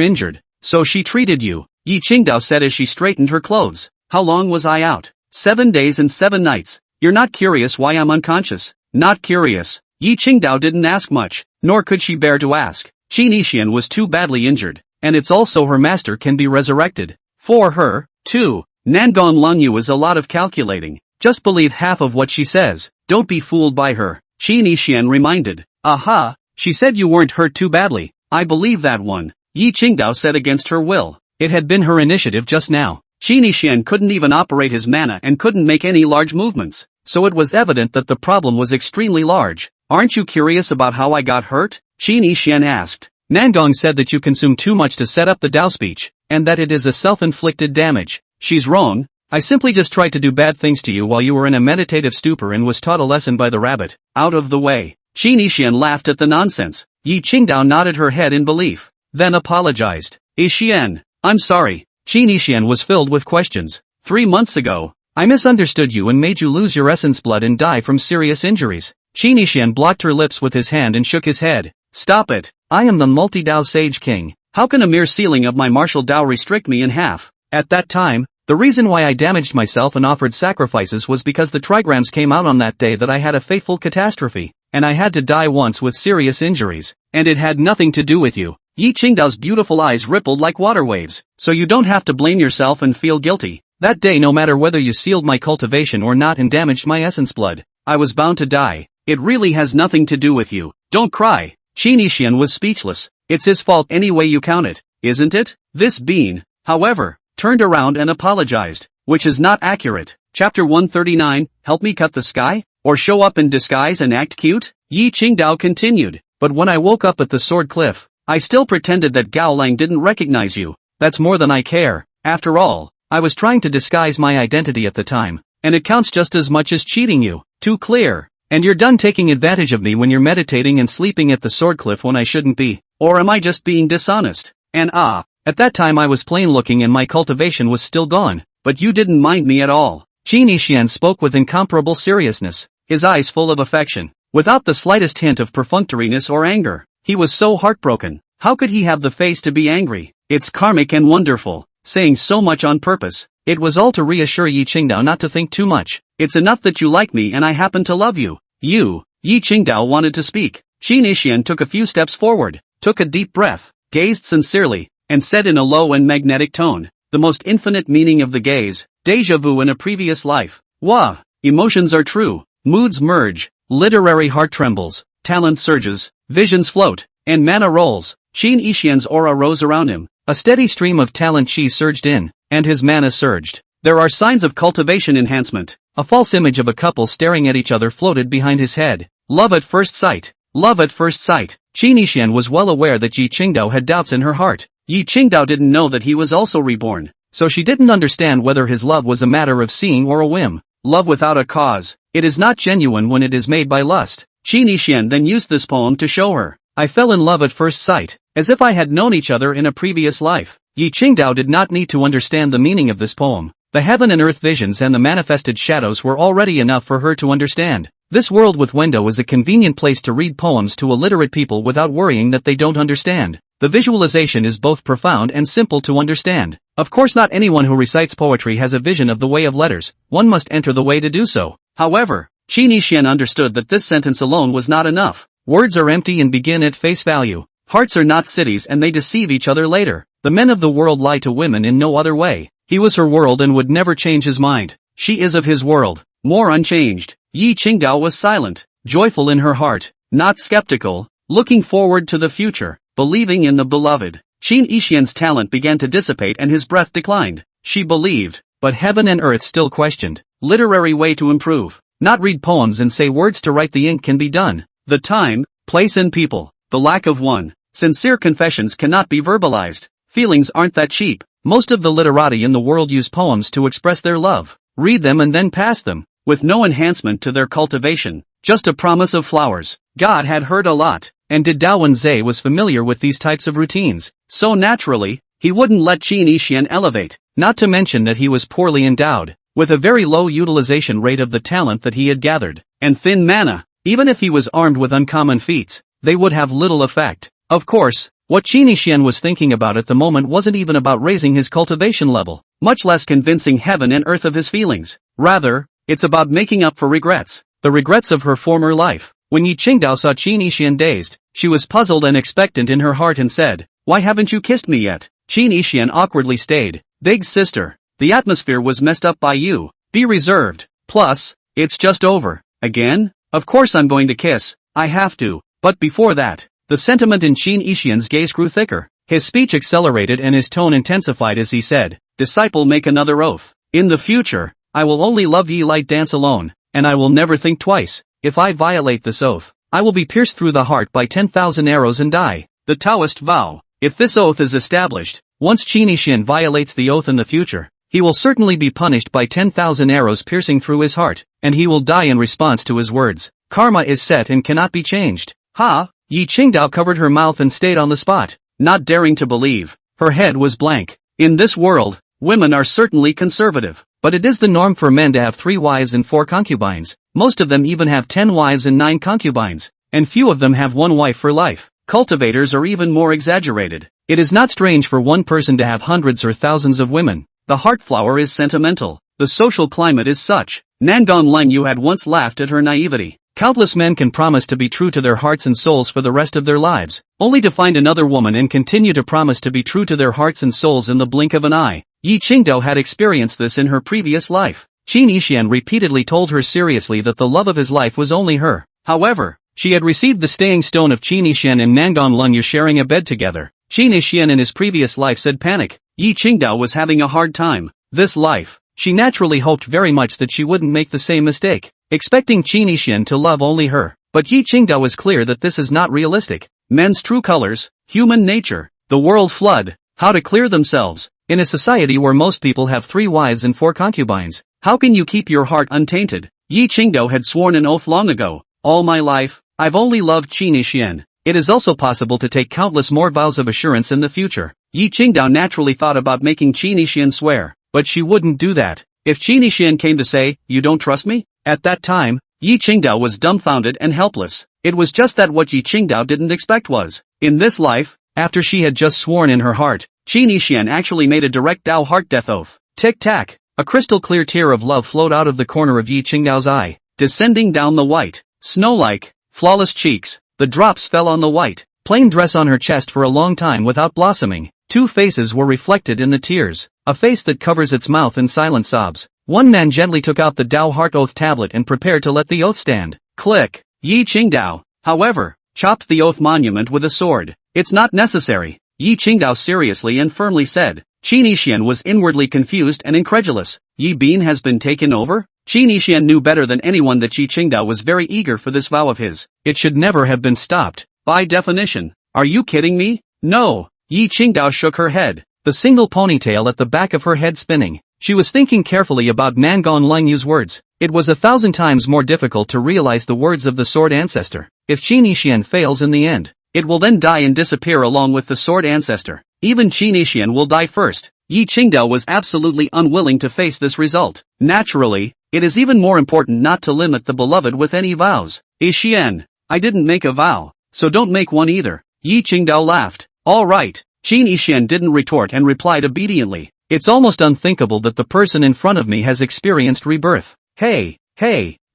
injured, so she treated you. Yi Qingdao said as she straightened her clothes. How long was I out? 7 days and 7 nights. You're not curious why I'm unconscious? Not curious. Yi Qingdao didn't ask much, nor could she bear to ask. Qian was too badly injured, and it's also her master can be resurrected. For her, too. Nangon Lunyu is a lot of calculating. Just believe half of what she says. Don't be fooled by her. Qian reminded. Aha, she said you weren't hurt too badly. I believe that one. Yi Qingdao said against her will. It had been her initiative just now. Qian couldn't even operate his mana and couldn't make any large movements, so it was evident that the problem was extremely large. Aren't you curious about how I got hurt? Qian asked. Nangong said that you consume too much to set up the Dao speech, and that it is a self-inflicted damage. She's wrong. I simply just tried to do bad things to you while you were in a meditative stupor and was taught a lesson by the rabbit. Out of the way. Qian laughed at the nonsense. Yi Qingdao nodded her head in belief, then apologized. Qian, I'm sorry. Qian was filled with questions. 3 months ago, I misunderstood you and made you lose your essence blood and die from serious injuries. Qian blocked her lips with his hand and shook his head. Stop it. I am the multi-Dao Sage King. How can a mere sealing of my martial Dao restrict me in half? At that time, the reason why I damaged myself and offered sacrifices was because the trigrams came out on that day that I had a fateful catastrophe, and I had to die once with serious injuries, and it had nothing to do with you. Yi Qingdao's beautiful eyes rippled like water waves, so you don't have to blame yourself and feel guilty. That day, no matter whether you sealed my cultivation or not and damaged my essence blood, I was bound to die. It really has nothing to do with you. Don't cry. Qian was speechless. It's his fault any way you count it, isn't it? This being, however, turned around and apologized, which is not accurate. Chapter 139, Help me cut the sky? Or show up in disguise and act cute? Yi Qingdao continued. But when I woke up at the Sword Cliff, I still pretended that Gao Lang didn't recognize you. That's more than I care. After all, I was trying to disguise my identity at the time, and it counts just as much as cheating you. Too clear. And you're done taking advantage of me when you're meditating and sleeping at the Sword Cliff when I shouldn't be. Or am I just being dishonest? And at that time I was plain looking and my cultivation was still gone, but you didn't mind me at all. Qian spoke with incomparable seriousness, his eyes full of affection, without the slightest hint of perfunctoriness or anger. He was so heartbroken. How could he have the face to be angry? It's karmic and wonderful, saying so much on purpose. It was all to reassure Yi Qingdao not to think too much. It's enough that you like me and I happen to love you. You. Yi Qingdao wanted to speak. Qian took a few steps forward, took a deep breath, gazed sincerely, and said in a low and magnetic tone, the most infinite meaning of the gaze, déjà vu in a previous life. Wah! Emotions are true, moods merge, literary heart trembles, talent surges, visions float, and mana rolls. Qian's aura rose around him. A steady stream of talent chi surged in, and his mana surged. There are signs of cultivation enhancement. A false image of a couple staring at each other floated behind his head. Love at first sight. Love at first sight. Qian was well aware that Yi Qingdao had doubts in her heart. Yi Qingdao didn't know that he was also reborn, so she didn't understand whether his love was a matter of seeing or a whim. Love without a cause. It is not genuine when it is made by lust. Qian then used this poem to show her. I fell in love at first sight, as if I had known each other in a previous life. Yi Qingdao did not need to understand the meaning of this poem. The heaven and earth visions and the manifested shadows were already enough for her to understand. This world with Wendo is a convenient place to read poems to illiterate people without worrying that they don't understand. The visualization is both profound and simple to understand. Of course, not anyone who recites poetry has a vision of the way of letters. One must enter the way to do so. However, Qian understood that this sentence alone was not enough. Words are empty and begin at face value. Hearts are not cities and they deceive each other later. The men of the world lie to women in no other way. He was her world and would never change his mind. She is of his world, more unchanged. Yi Qingdao was silent, joyful in her heart, not skeptical. looking forward to the future, believing in the beloved. Qin Yixian's talent began to dissipate and his breath declined. She believed, but heaven and earth still questioned. Literary way to improve. Not read poems and say words to write the ink can be done. The time, place and people. The lack of one. Sincere confessions cannot be verbalized. Feelings aren't that cheap. Most of the literati in the world use poems to express their love. Read them and then pass them, with no enhancement to their cultivation. Just a promise of flowers. God had heard a lot, and did Dao Wenze was familiar with these types of routines. So naturally, he wouldn't let Qin Yixian elevate. Not to mention that he was poorly endowed, with a very low utilization rate of the talent that he had gathered, and thin mana. Even if he was armed with uncommon feats, they would have little effect. Of course, what Qin Yixian was thinking about at the moment wasn't even about raising his cultivation level, much less convincing heaven and earth of his feelings. Rather, it's about making up for regrets. The regrets of her former life. When Yi Qingdao saw Qin Yixian dazed, she was puzzled and expectant in her heart and said, "Why haven't you kissed me yet?" Qin Yixian awkwardly stayed. "Big sister, the atmosphere was messed up by you. Be reserved. Plus, it's just over." "Again? Of course I'm going to kiss. I have to. But before that." The sentiment in Qin Yixian's gaze grew thicker. His speech accelerated and his tone intensified as he said, "Disciple, make another oath. In the future, I will only love ye light dance alone, and I will never think twice. If I violate this oath, I will be pierced through the heart by 10,000 arrows and die." The Taoist vow. If this oath is established, once Qin Yixian violates the oath in the future, he will certainly be punished by 10,000 arrows piercing through his heart, and he will die in response to his words. Karma is set and cannot be changed. Ha! Yi Qingdao covered her mouth and stayed on the spot, not daring to believe. Her head was blank. In this world, women are certainly conservative, but it is the norm for men to have 3 wives and 4 concubines. Most of them even have 10 wives and 9 concubines, and few of them have 1 wife for life. Cultivators are even more exaggerated. It is not strange for one person to have hundreds or thousands of women. The heart flower is sentimental. The social climate is such. Nangon Lengyu had once laughed at her naivety. Countless men can promise to be true to their hearts and souls for the rest of their lives, only to find another woman and continue to promise to be true to their hearts and souls in the blink of an eye. Yi Qingdao had experienced this in her previous life. Qin Yixian repeatedly told her seriously that the love of his life was only her. However, she had received the staying stone of Qin Yixian and Nangon Lengyu sharing a bed together. Qin Yixian in his previous life said panic. Yi Qingdao was having a hard time. This life, she naturally hoped very much that she wouldn't make the same mistake, expecting Qin Yixian to love only her. But Yi Qingdao was clear that this is not realistic. Men's true colors, human nature, the world flood, how to clear themselves. In a society where most people have 3 wives and 4 concubines, how can you keep your heart untainted? Yi Qingdao had sworn an oath long ago. All my life, I've only loved Qin Yixian. It is also possible to take countless more vows of assurance in the future. Yi Qingdao naturally thought about making Qin Yixian swear, but she wouldn't do that. If Qin Yixian came to say, "You don't trust me?" At that time, Yi Qingdao was dumbfounded and helpless. It was just that what Yi Qingdao didn't expect was, in this life, after she had just sworn in her heart, Qin Yixian actually made a direct Dao heart death oath. Tic-tac. A crystal-clear tear of love flowed out of the corner of Yi Qingdao's eye, descending down the white, snow-like, flawless cheeks. The drops fell on the white, plain dress on her chest for a long time without blossoming. 2 faces were reflected in the tears. A face that covers its mouth in silent sobs. One man gently took out the Dao Heart Oath tablet and prepared to let the oath stand. Click. Yi Qingdao, however, chopped the oath monument with a sword. "It's not necessary," Yi Qingdao seriously and firmly said. Qin Yixian was inwardly confused and incredulous. Yi Bin has been taken over? Qin Yixian knew better than anyone that Yi Qingdao was very eager for this vow of his. It should never have been stopped. By definition. Are you kidding me? No. Yi Qingdao shook her head, the single ponytail at the back of her head spinning. She was thinking carefully about Nangon Lengyu's words. It was 1,000 times more difficult to realize the words of the Sword Ancestor. If Qin Yixian fails in the end, it will then die and disappear along with the Sword Ancestor. Even Qin Yixian will die first. Yi Qingdao was absolutely unwilling to face this result. Naturally, it is even more important not to limit the beloved with any vows. Yixian, I didn't make a vow, so don't make one either. Yi Qingdao laughed. All right. Qin Yixian didn't retort and replied obediently. It's almost unthinkable that the person in front of me has experienced rebirth. Hey,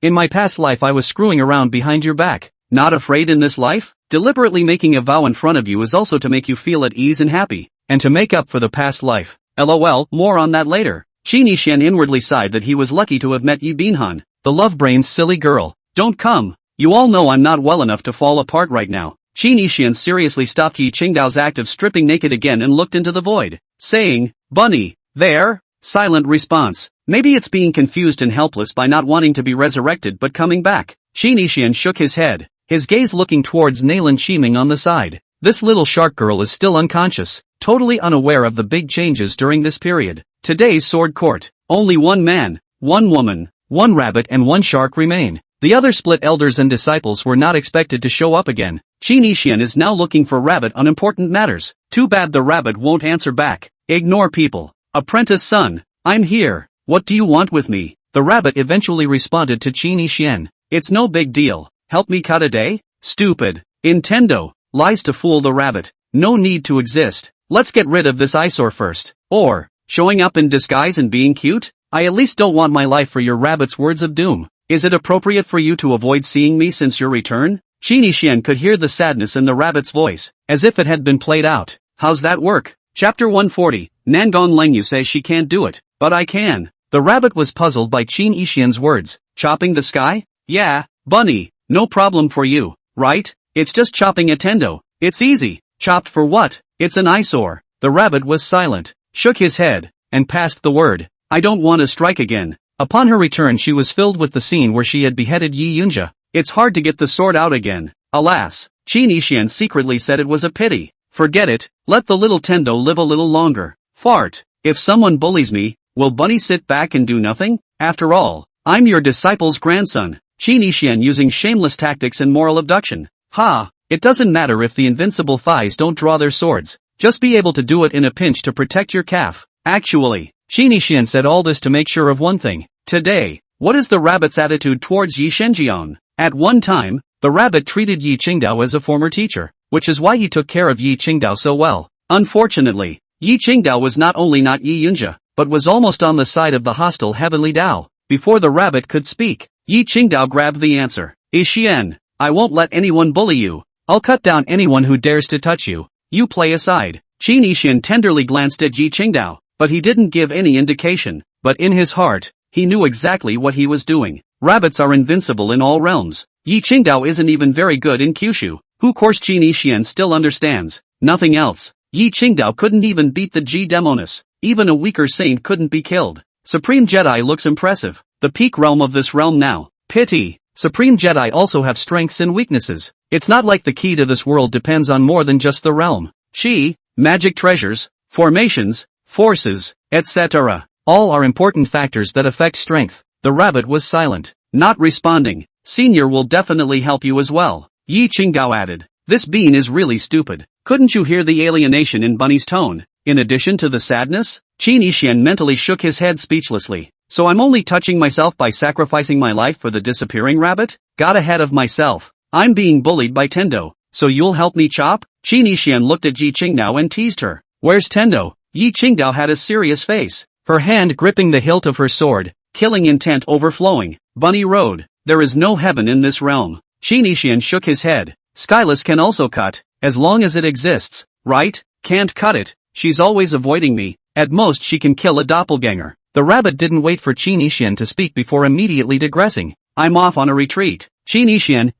in my past life I was screwing around behind your back. Not afraid in this life? Deliberately making a vow in front of you is also to make you feel at ease and happy, and to make up for the past life. LOL, more on that later. Qin Yixian inwardly sighed that he was lucky to have met Yi Binhan, the love-brained silly girl. Don't come. You all know I'm not well enough to fall apart right now. Qin Yixian seriously stopped Yi Qingdao's act of stripping naked again and looked into the void, saying, "Bunny, there?" Silent response. Maybe it's being confused and helpless by not wanting to be resurrected but coming back. Qin Yixian shook his head, his gaze looking towards Naylan Shiming on the side. This little shark girl is still unconscious, totally unaware of the big changes during this period. Today's sword court. Only one man, one woman, one rabbit and one shark remain. The other split elders and disciples were not expected to show up again. Qin Yixian is now looking for rabbit on important matters. Too bad the rabbit won't answer back. Ignore people. Apprentice son, I'm here. What do you want with me? The rabbit eventually responded to Qin Yixian. It's no big deal. Help me cut a day? Stupid. Intendo. Lies to fool the rabbit. No need to exist. Let's get rid of this eyesore first. Or, showing up in disguise and being cute? I at least don't want my life for your rabbit's words of doom. Is it appropriate for you to avoid seeing me since your return? Qin Yixian could hear the sadness in the rabbit's voice, as if it had been played out. How's that work? Chapter 140, Nangon Lengyu says she can't do it, but I can. The rabbit was puzzled by Qin Yixian's words. Chopping the sky? Yeah, bunny, no problem for you, right? It's just chopping a tendo. It's easy. Chopped for what? It's an eyesore. The rabbit was silent, shook his head, and passed the word. I don't want to strike again. Upon her return she was filled with the scene where she had beheaded Yi Yunjia. It's hard to get the sword out again. Alas, Qin Yixian secretly said it was a pity. Forget it, let the little tendo live a little longer. Fart. If someone bullies me, will bunny sit back and do nothing? After all, I'm your disciple's grandson. Qin Yixian using shameless tactics and moral abduction. Ha, it doesn't matter if the invincible thighs don't draw their swords. Just be able to do it in a pinch to protect your calf. Actually, Qin Yixian said all this to make sure of one thing. Today, what is the rabbit's attitude towards Yi Shenjian? At one time, the rabbit treated Yi Qingdao as a former teacher, which is why he took care of Yi Qingdao so well. Unfortunately, Yi Qingdao was not only not Yi Yunjia, but was almost on the side of the hostile heavenly Dao. Before the rabbit could speak, Yi Qingdao grabbed the answer. Yixian, I won't let anyone bully you. I'll cut down anyone who dares to touch you. You play aside. Qin Yixian tenderly glanced at Yi Qingdao, but he didn't give any indication. But in his heart, he knew exactly what he was doing. Rabbits are invincible in all realms. Yi Qingdao isn't even very good in Kyushu, who course Qin Yixian still understands. Nothing else. Yi Qingdao couldn't even beat the G-Demoness. Even a weaker saint couldn't be killed. Supreme Jedi looks impressive. The peak realm of this realm now. Pity. Supreme Jedi also have strengths and weaknesses. It's not like the key to this world depends on more than just the realm. Magic treasures, formations, forces, etc. All are important factors that affect strength. The rabbit was silent, not responding. Senior will definitely help you as well. Yi Qingdao added. This bean is really stupid. Couldn't you hear the alienation in Bunny's tone? In addition to the sadness? Qin Yixian mentally shook his head speechlessly. So I'm only touching myself by sacrificing my life for the disappearing rabbit? Got ahead of myself. I'm being bullied by Tendo. So you'll help me chop? Qin Yixian looked at Yi Qingdao and teased her. Where's Tendo? Yi Qingdao had a serious face, her hand gripping the hilt of her sword, killing intent overflowing. Bunny Road. There is no heaven in this realm. Qin Yixian shook his head. Skyless can also cut, as long as it exists, right? Can't cut it. She's always avoiding me. At most she can kill a doppelganger. The rabbit didn't wait for Qin Yixian to speak before immediately digressing. I'm off on a retreat. Qin Yixian,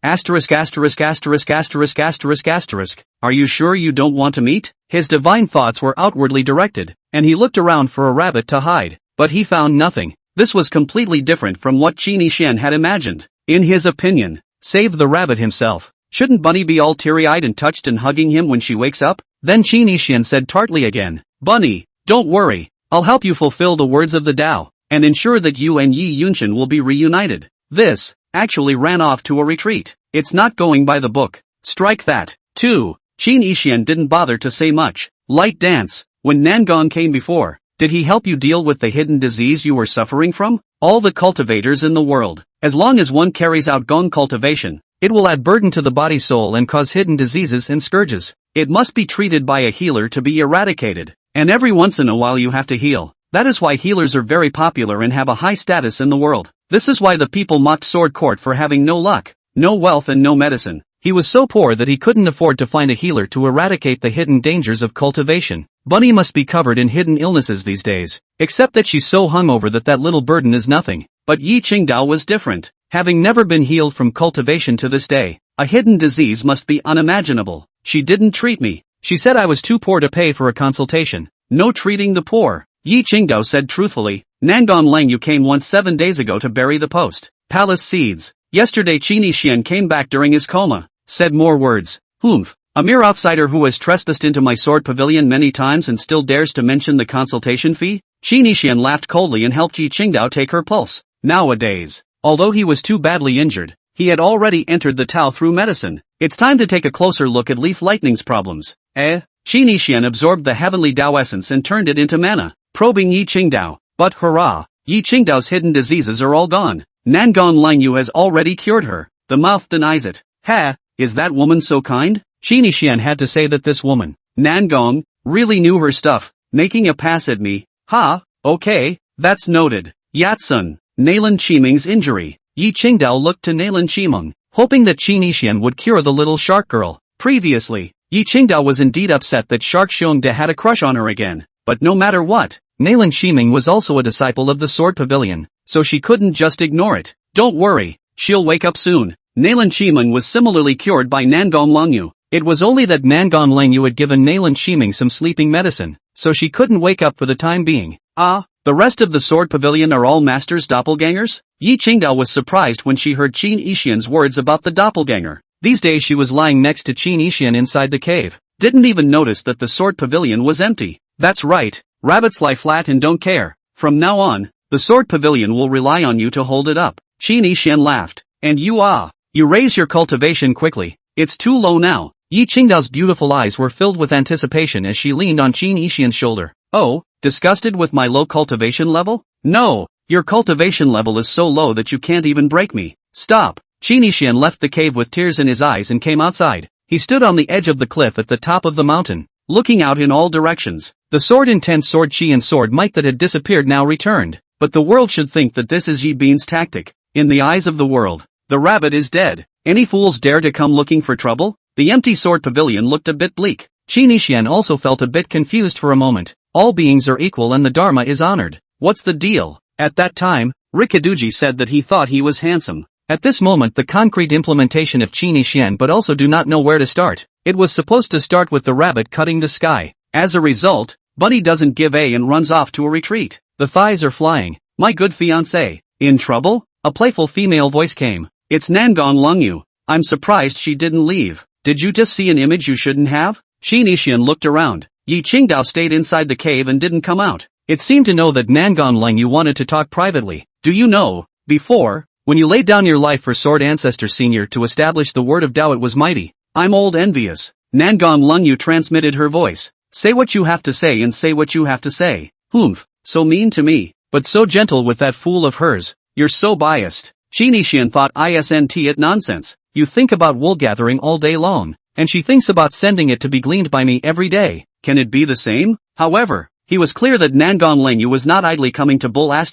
*************************************************************************************************************************************************************************************************************************************************e looking for a rabbit to hide, but he found nothing. This was completely different from what Qin Yixian had imagined. In his opinion, save the rabbit himself. Shouldn't Bunny be all teary-eyed and touched and hugging him when she wakes up? Then Qin Yixian said tartly again, Bunny, don't worry, I'll help you fulfill the words of the Tao, and ensure that you and Yi Yunshan will be reunited. This, actually ran off to a retreat. It's not going by the book. Strike that. 2. Qin Yixian didn't bother to say much. Light dance. When Nangon came before, did he help you deal with the hidden disease you were suffering from? All the cultivators in the world. As long as one carries out gong cultivation, it will add burden to the body soul and cause hidden diseases and scourges. It must be treated by a healer to be eradicated. And every once in a while you have to heal. That is why healers are very popular and have a high status in the world. This is why the people mocked Sword Court for having no luck, no wealth and no medicine. He was so poor that he couldn't afford to find a healer to eradicate the hidden dangers of cultivation. Bunny must be covered in hidden illnesses these days. Except that she's so hungover that little burden is nothing. But Yi Qingdao was different. Having never been healed from cultivation to this day, A hidden disease must be unimaginable. She didn't treat me. She said I was too poor to pay for a consultation. No treating the poor. Yi Qingdao said truthfully. Nangon Langyu came once 7 days ago to bury the post. Palace seeds. Yesterday Qini Xian came back during his coma. Said more words. Humph. A mere outsider who has trespassed into my sword pavilion many times and still dares to mention the consultation fee? Qini Xian laughed coldly and helped Yi Qingdao take her pulse. Nowadays, although he was too badly injured, he had already entered the Tao through medicine. It's time to take a closer look at Leaf Lightning's problems. Qini Xian absorbed the heavenly Tao essence and turned it into mana, probing Yi Qingdao. But hurrah! Yi Qingdao's hidden diseases are all gone. Nangon Langyu has already cured her. The mouth denies it. Ha! Is that woman so kind? Qini Xian had to say that this woman, Nangong, really knew her stuff, making a pass at me. Ha! Okay, that's noted. Yatsun, Nalan Qimeng's injury. Yi Qingdao looked to Nalan Qimeng, hoping that Qini Xian would cure the little shark girl. Previously, Yi Qingdao was indeed upset that Shark Xiongde had a crush on her again. But no matter what, Nalan Qimeng was also a disciple of the Sword Pavilion, so she couldn't just ignore it. Don't worry, she'll wake up soon. Nalan Qimeng was similarly cured by Nangon Langyu. It was only that Nangon Langyu had given Nalan Qimeng some sleeping medicine, so she couldn't wake up for the time being. The rest of the Sword Pavilion are all Master's doppelgangers? Yi Qingdao was surprised when she heard Qin Yixian's words about the doppelganger. These days she was lying next to Qin Yixian inside the cave. Didn't even notice that the Sword Pavilion was empty. That's right, rabbits lie flat and don't care. From now on, the Sword Pavilion will rely on you to hold it up. Qin Yixian laughed. And you raise your cultivation quickly. It's too low now. Yi Qingdao's beautiful eyes were filled with anticipation as she leaned on Qin Yixian's shoulder. Oh, disgusted with my low cultivation level? No, your cultivation level is so low that you can't even break me. Stop. Qin Yixian left the cave with tears in his eyes and came outside. He stood on the edge of the cliff at the top of the mountain, looking out in all directions. The sword intense sword chi and sword might that had disappeared now returned. But the world should think that this is Yi Bean's tactic. In the eyes of the world, the rabbit is dead. Any fools dare to come looking for trouble? The empty sword pavilion looked a bit bleak. Qin Yixian also felt a bit confused for a moment. All beings are equal and the Dharma is honored. What's the deal? At that time, Rikuduji said that he thought he was handsome. At this moment the concrete implementation of Qin Yixian but also do not know where to start. It was supposed to start with the rabbit cutting the sky. As a result, Bunny doesn't give A and runs off to a retreat. The thighs are flying. My good fiancé. In trouble? A playful female voice came. It's Nangon Langyu. I'm surprised she didn't leave. Did you just see an image you shouldn't have? Qin Yixian looked around. Yi Qingdao stayed inside the cave and didn't come out. It seemed to know that Nangon Langyu wanted to talk privately. Do you know, before, when you laid down your life for Sword Ancestor Senior to establish the word of Tao, it was mighty. I'm old envious. Nangon Langyu transmitted her voice. Say what you have to say and say what you have to say. Humph, so mean to me, but so gentle with that fool of hers. You're so biased. Qin Yixian thought isn't it nonsense. You think about wool gathering all day long, and she thinks about sending it to be gleaned by me every day. Can it be the same? However, he was clear that Nangon Langyu was not idly coming to bull ********.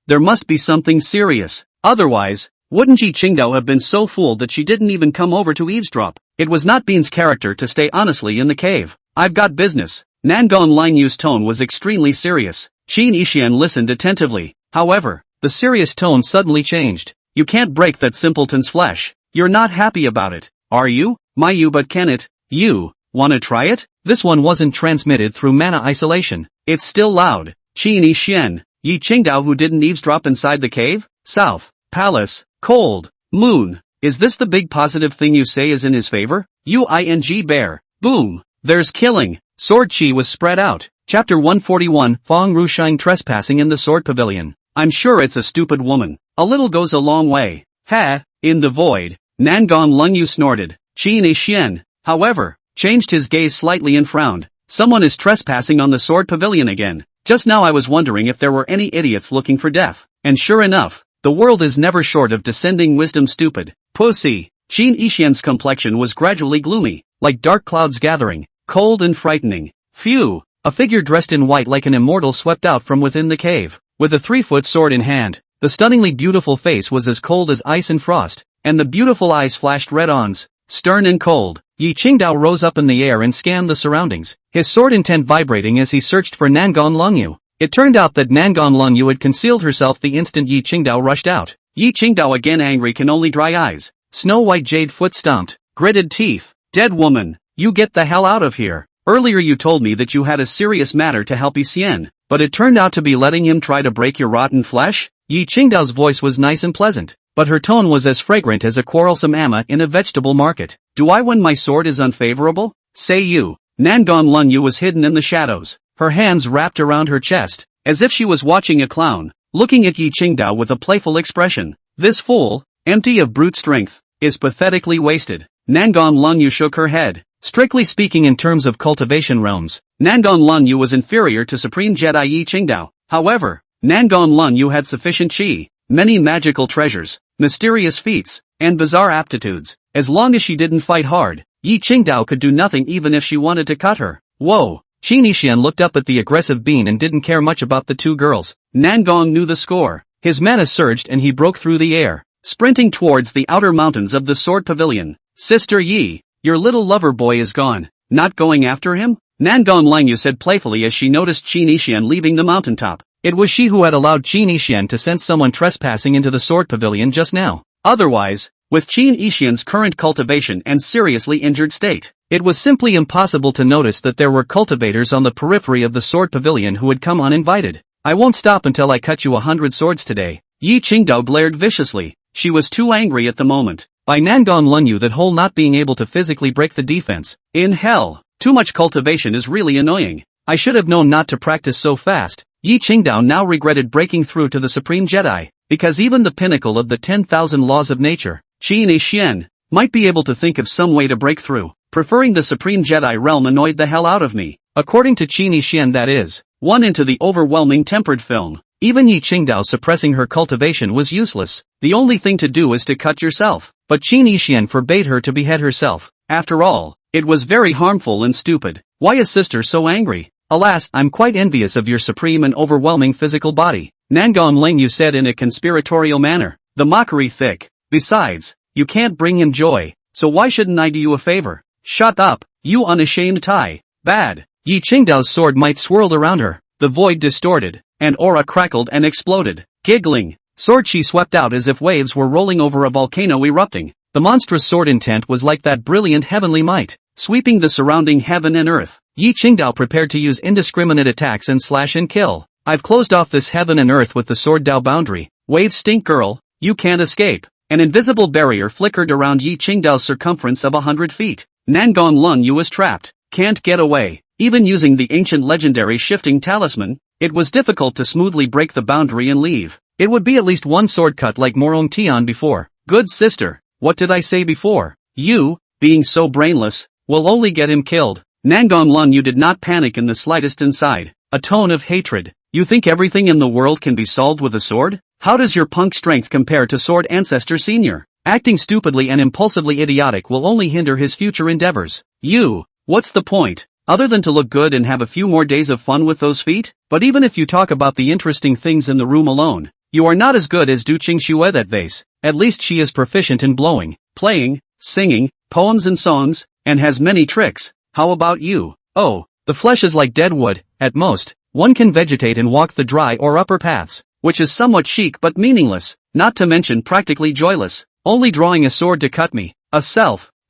There must be something serious. Otherwise, wouldn't Yi Qingdao have been so fooled that she didn't even come over to eavesdrop? It was not Bean's character to stay honestly in the cave. I've got business. Nangon Langyu's tone was extremely serious. Qin Yixian listened attentively. However, the serious tone suddenly changed. You can't break that simpleton's flesh. You're not happy about it, are you? But can it? You wanna try it? This one wasn't transmitted through mana isolation. It's still loud. Qin Yixian, Yi Qingdao who didn't eavesdrop inside the cave? South, palace, cold, moon. Is this the big positive thing you say is in his favor? Uing bear. Boom. There's killing. Sword chi was spread out. Chapter 141 Fong Rushine trespassing in the sword pavilion. I'm sure it's a stupid woman. A little goes a long way. Ha! In the void, Nangon Langyu snorted. Qin Yixian, however, changed his gaze slightly and frowned. Someone is trespassing on the sword pavilion again. Just now I was wondering if there were any idiots looking for death. And sure enough, the world is never short of descending wisdom stupid. Pussy. Qin Yixian's complexion was gradually gloomy, like dark clouds gathering, cold and frightening. Phew! A figure dressed in white like an immortal swept out from within the cave, with a 3-foot sword in hand. The stunningly beautiful face was as cold as ice and frost, and the beautiful eyes flashed red-ons, stern and cold. Yi Qingdao rose up in the air and scanned the surroundings, his sword intent vibrating as he searched for Nangon Langyu. It turned out that Nangon Langyu had concealed herself the instant Yi Qingdao rushed out. Yi Qingdao again angry can only dry eyes. Snow White Jade foot stomped. Gritted teeth. Dead woman. You get the hell out of here. Earlier you told me that you had a serious matter to help Xian, but it turned out to be letting him try to break your rotten flesh? Yi Qingdao's voice was nice and pleasant, but her tone was as fragrant as a quarrelsome ama in a vegetable market. Do I when my sword is unfavorable? Say you. Nangon Lunyu was hidden in the shadows, her hands wrapped around her chest, as if she was watching a clown, looking at Yi Qingdao with a playful expression. This fool, empty of brute strength, is pathetically wasted. Nangon Lunyu shook her head. Strictly speaking in terms of cultivation realms, Nangon Lunyu was inferior to Supreme Jedi Yi Qingdao. However, Nangon Lunyu had sufficient chi, many magical treasures, mysterious feats, and bizarre aptitudes. As long as she didn't fight hard, Yi Qingdao could do nothing even if she wanted to cut her. Whoa! Qin Yixian looked up at the aggressive bean and didn't care much about the two girls. Nangong knew the score. His mana surged and he broke through the air, sprinting towards the outer mountains of the Sword Pavilion. Sister Yi, your little lover boy is gone. Not going after him? Nangon Langyu said playfully as she noticed Qin Yixian leaving the mountaintop. It was she who had allowed Qin Yixian to sense someone trespassing into the Sword Pavilion just now. Otherwise, with Qin Yixian's current cultivation and seriously injured state, it was simply impossible to notice that there were cultivators on the periphery of the Sword Pavilion who had come uninvited. I won't stop until I cut you 100 swords today. Yi Qingdao glared viciously. She was too angry at the moment. By Nangon Lunyu that whole not being able to physically break the defense. In hell, too much cultivation is really annoying. I should have known not to practice so fast. Yi Qingdao now regretted breaking through to the Supreme Jedi, because even the pinnacle of the 10,000 laws of nature, Qin Yixian, might be able to think of some way to break through. Preferring the Supreme Jedi realm annoyed the hell out of me. According to Qin Yixian that is, one into the overwhelming tempered film. Even Yi Qingdao suppressing her cultivation was useless. The only thing to do is to cut yourself. But Qin Yixian forbade her to behead herself. After all, it was very harmful and stupid. Why is sister so angry? Alas, I'm quite envious of your supreme and overwhelming physical body, Nangon Langyu said in a conspiratorial manner. The mockery thick. Besides, you can't bring him joy, so why shouldn't I do you a favor? Shut up, you unashamed Tai. Bad. Yi Qingdao's sword might swirled around her, the void distorted, and aura crackled and exploded. Giggling, sword chi swept out as if waves were rolling over a volcano erupting. The monstrous sword intent was like that brilliant heavenly might, sweeping the surrounding heaven and earth. Yi Qingdao prepared to use indiscriminate attacks and slash and kill. I've closed off this heaven and earth with the sword Dao boundary. Wave stink girl, you can't escape. An invisible barrier flickered around Yi Qingdao's circumference of 100 feet. Nangon Lunyu was trapped. Can't get away. Even using the ancient legendary shifting talisman, it was difficult to smoothly break the boundary and leave. It would be at least one sword cut like Morong Tian before. Good sister, what did I say before? You, being so brainless, will only get him killed. Nangon Lunyu did not panic in the slightest and sighed, a tone of hatred. You think everything in the world can be solved with a sword? How does your punk strength compare to Sword Ancestor Senior? Acting stupidly and impulsively idiotic will only hinder his future endeavors. You, what's the point? Other than to look good and have a few more days of fun with those feet? But even if you talk about the interesting things in the room alone, you are not as good as Du Qingxue that vase. At least she is proficient in blowing, playing, singing, poems and songs, and has many tricks. How about you? Oh, the flesh is like dead wood. At most, one can vegetate and walk the dry or upper paths, which is somewhat chic but meaningless, not to mention practically joyless. Only drawing a sword to cut me. A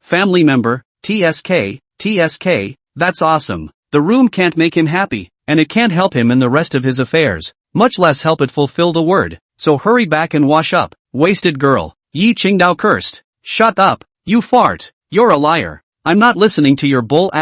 family member, TSK, that's awesome. The room can't make him happy, and it can't help him in the rest of his affairs, much less help it fulfill the word. So hurry back and wash up, wasted girl. Yi Qingdao cursed. Shut up, you fart. You're a liar. I'm not listening to your bull ********.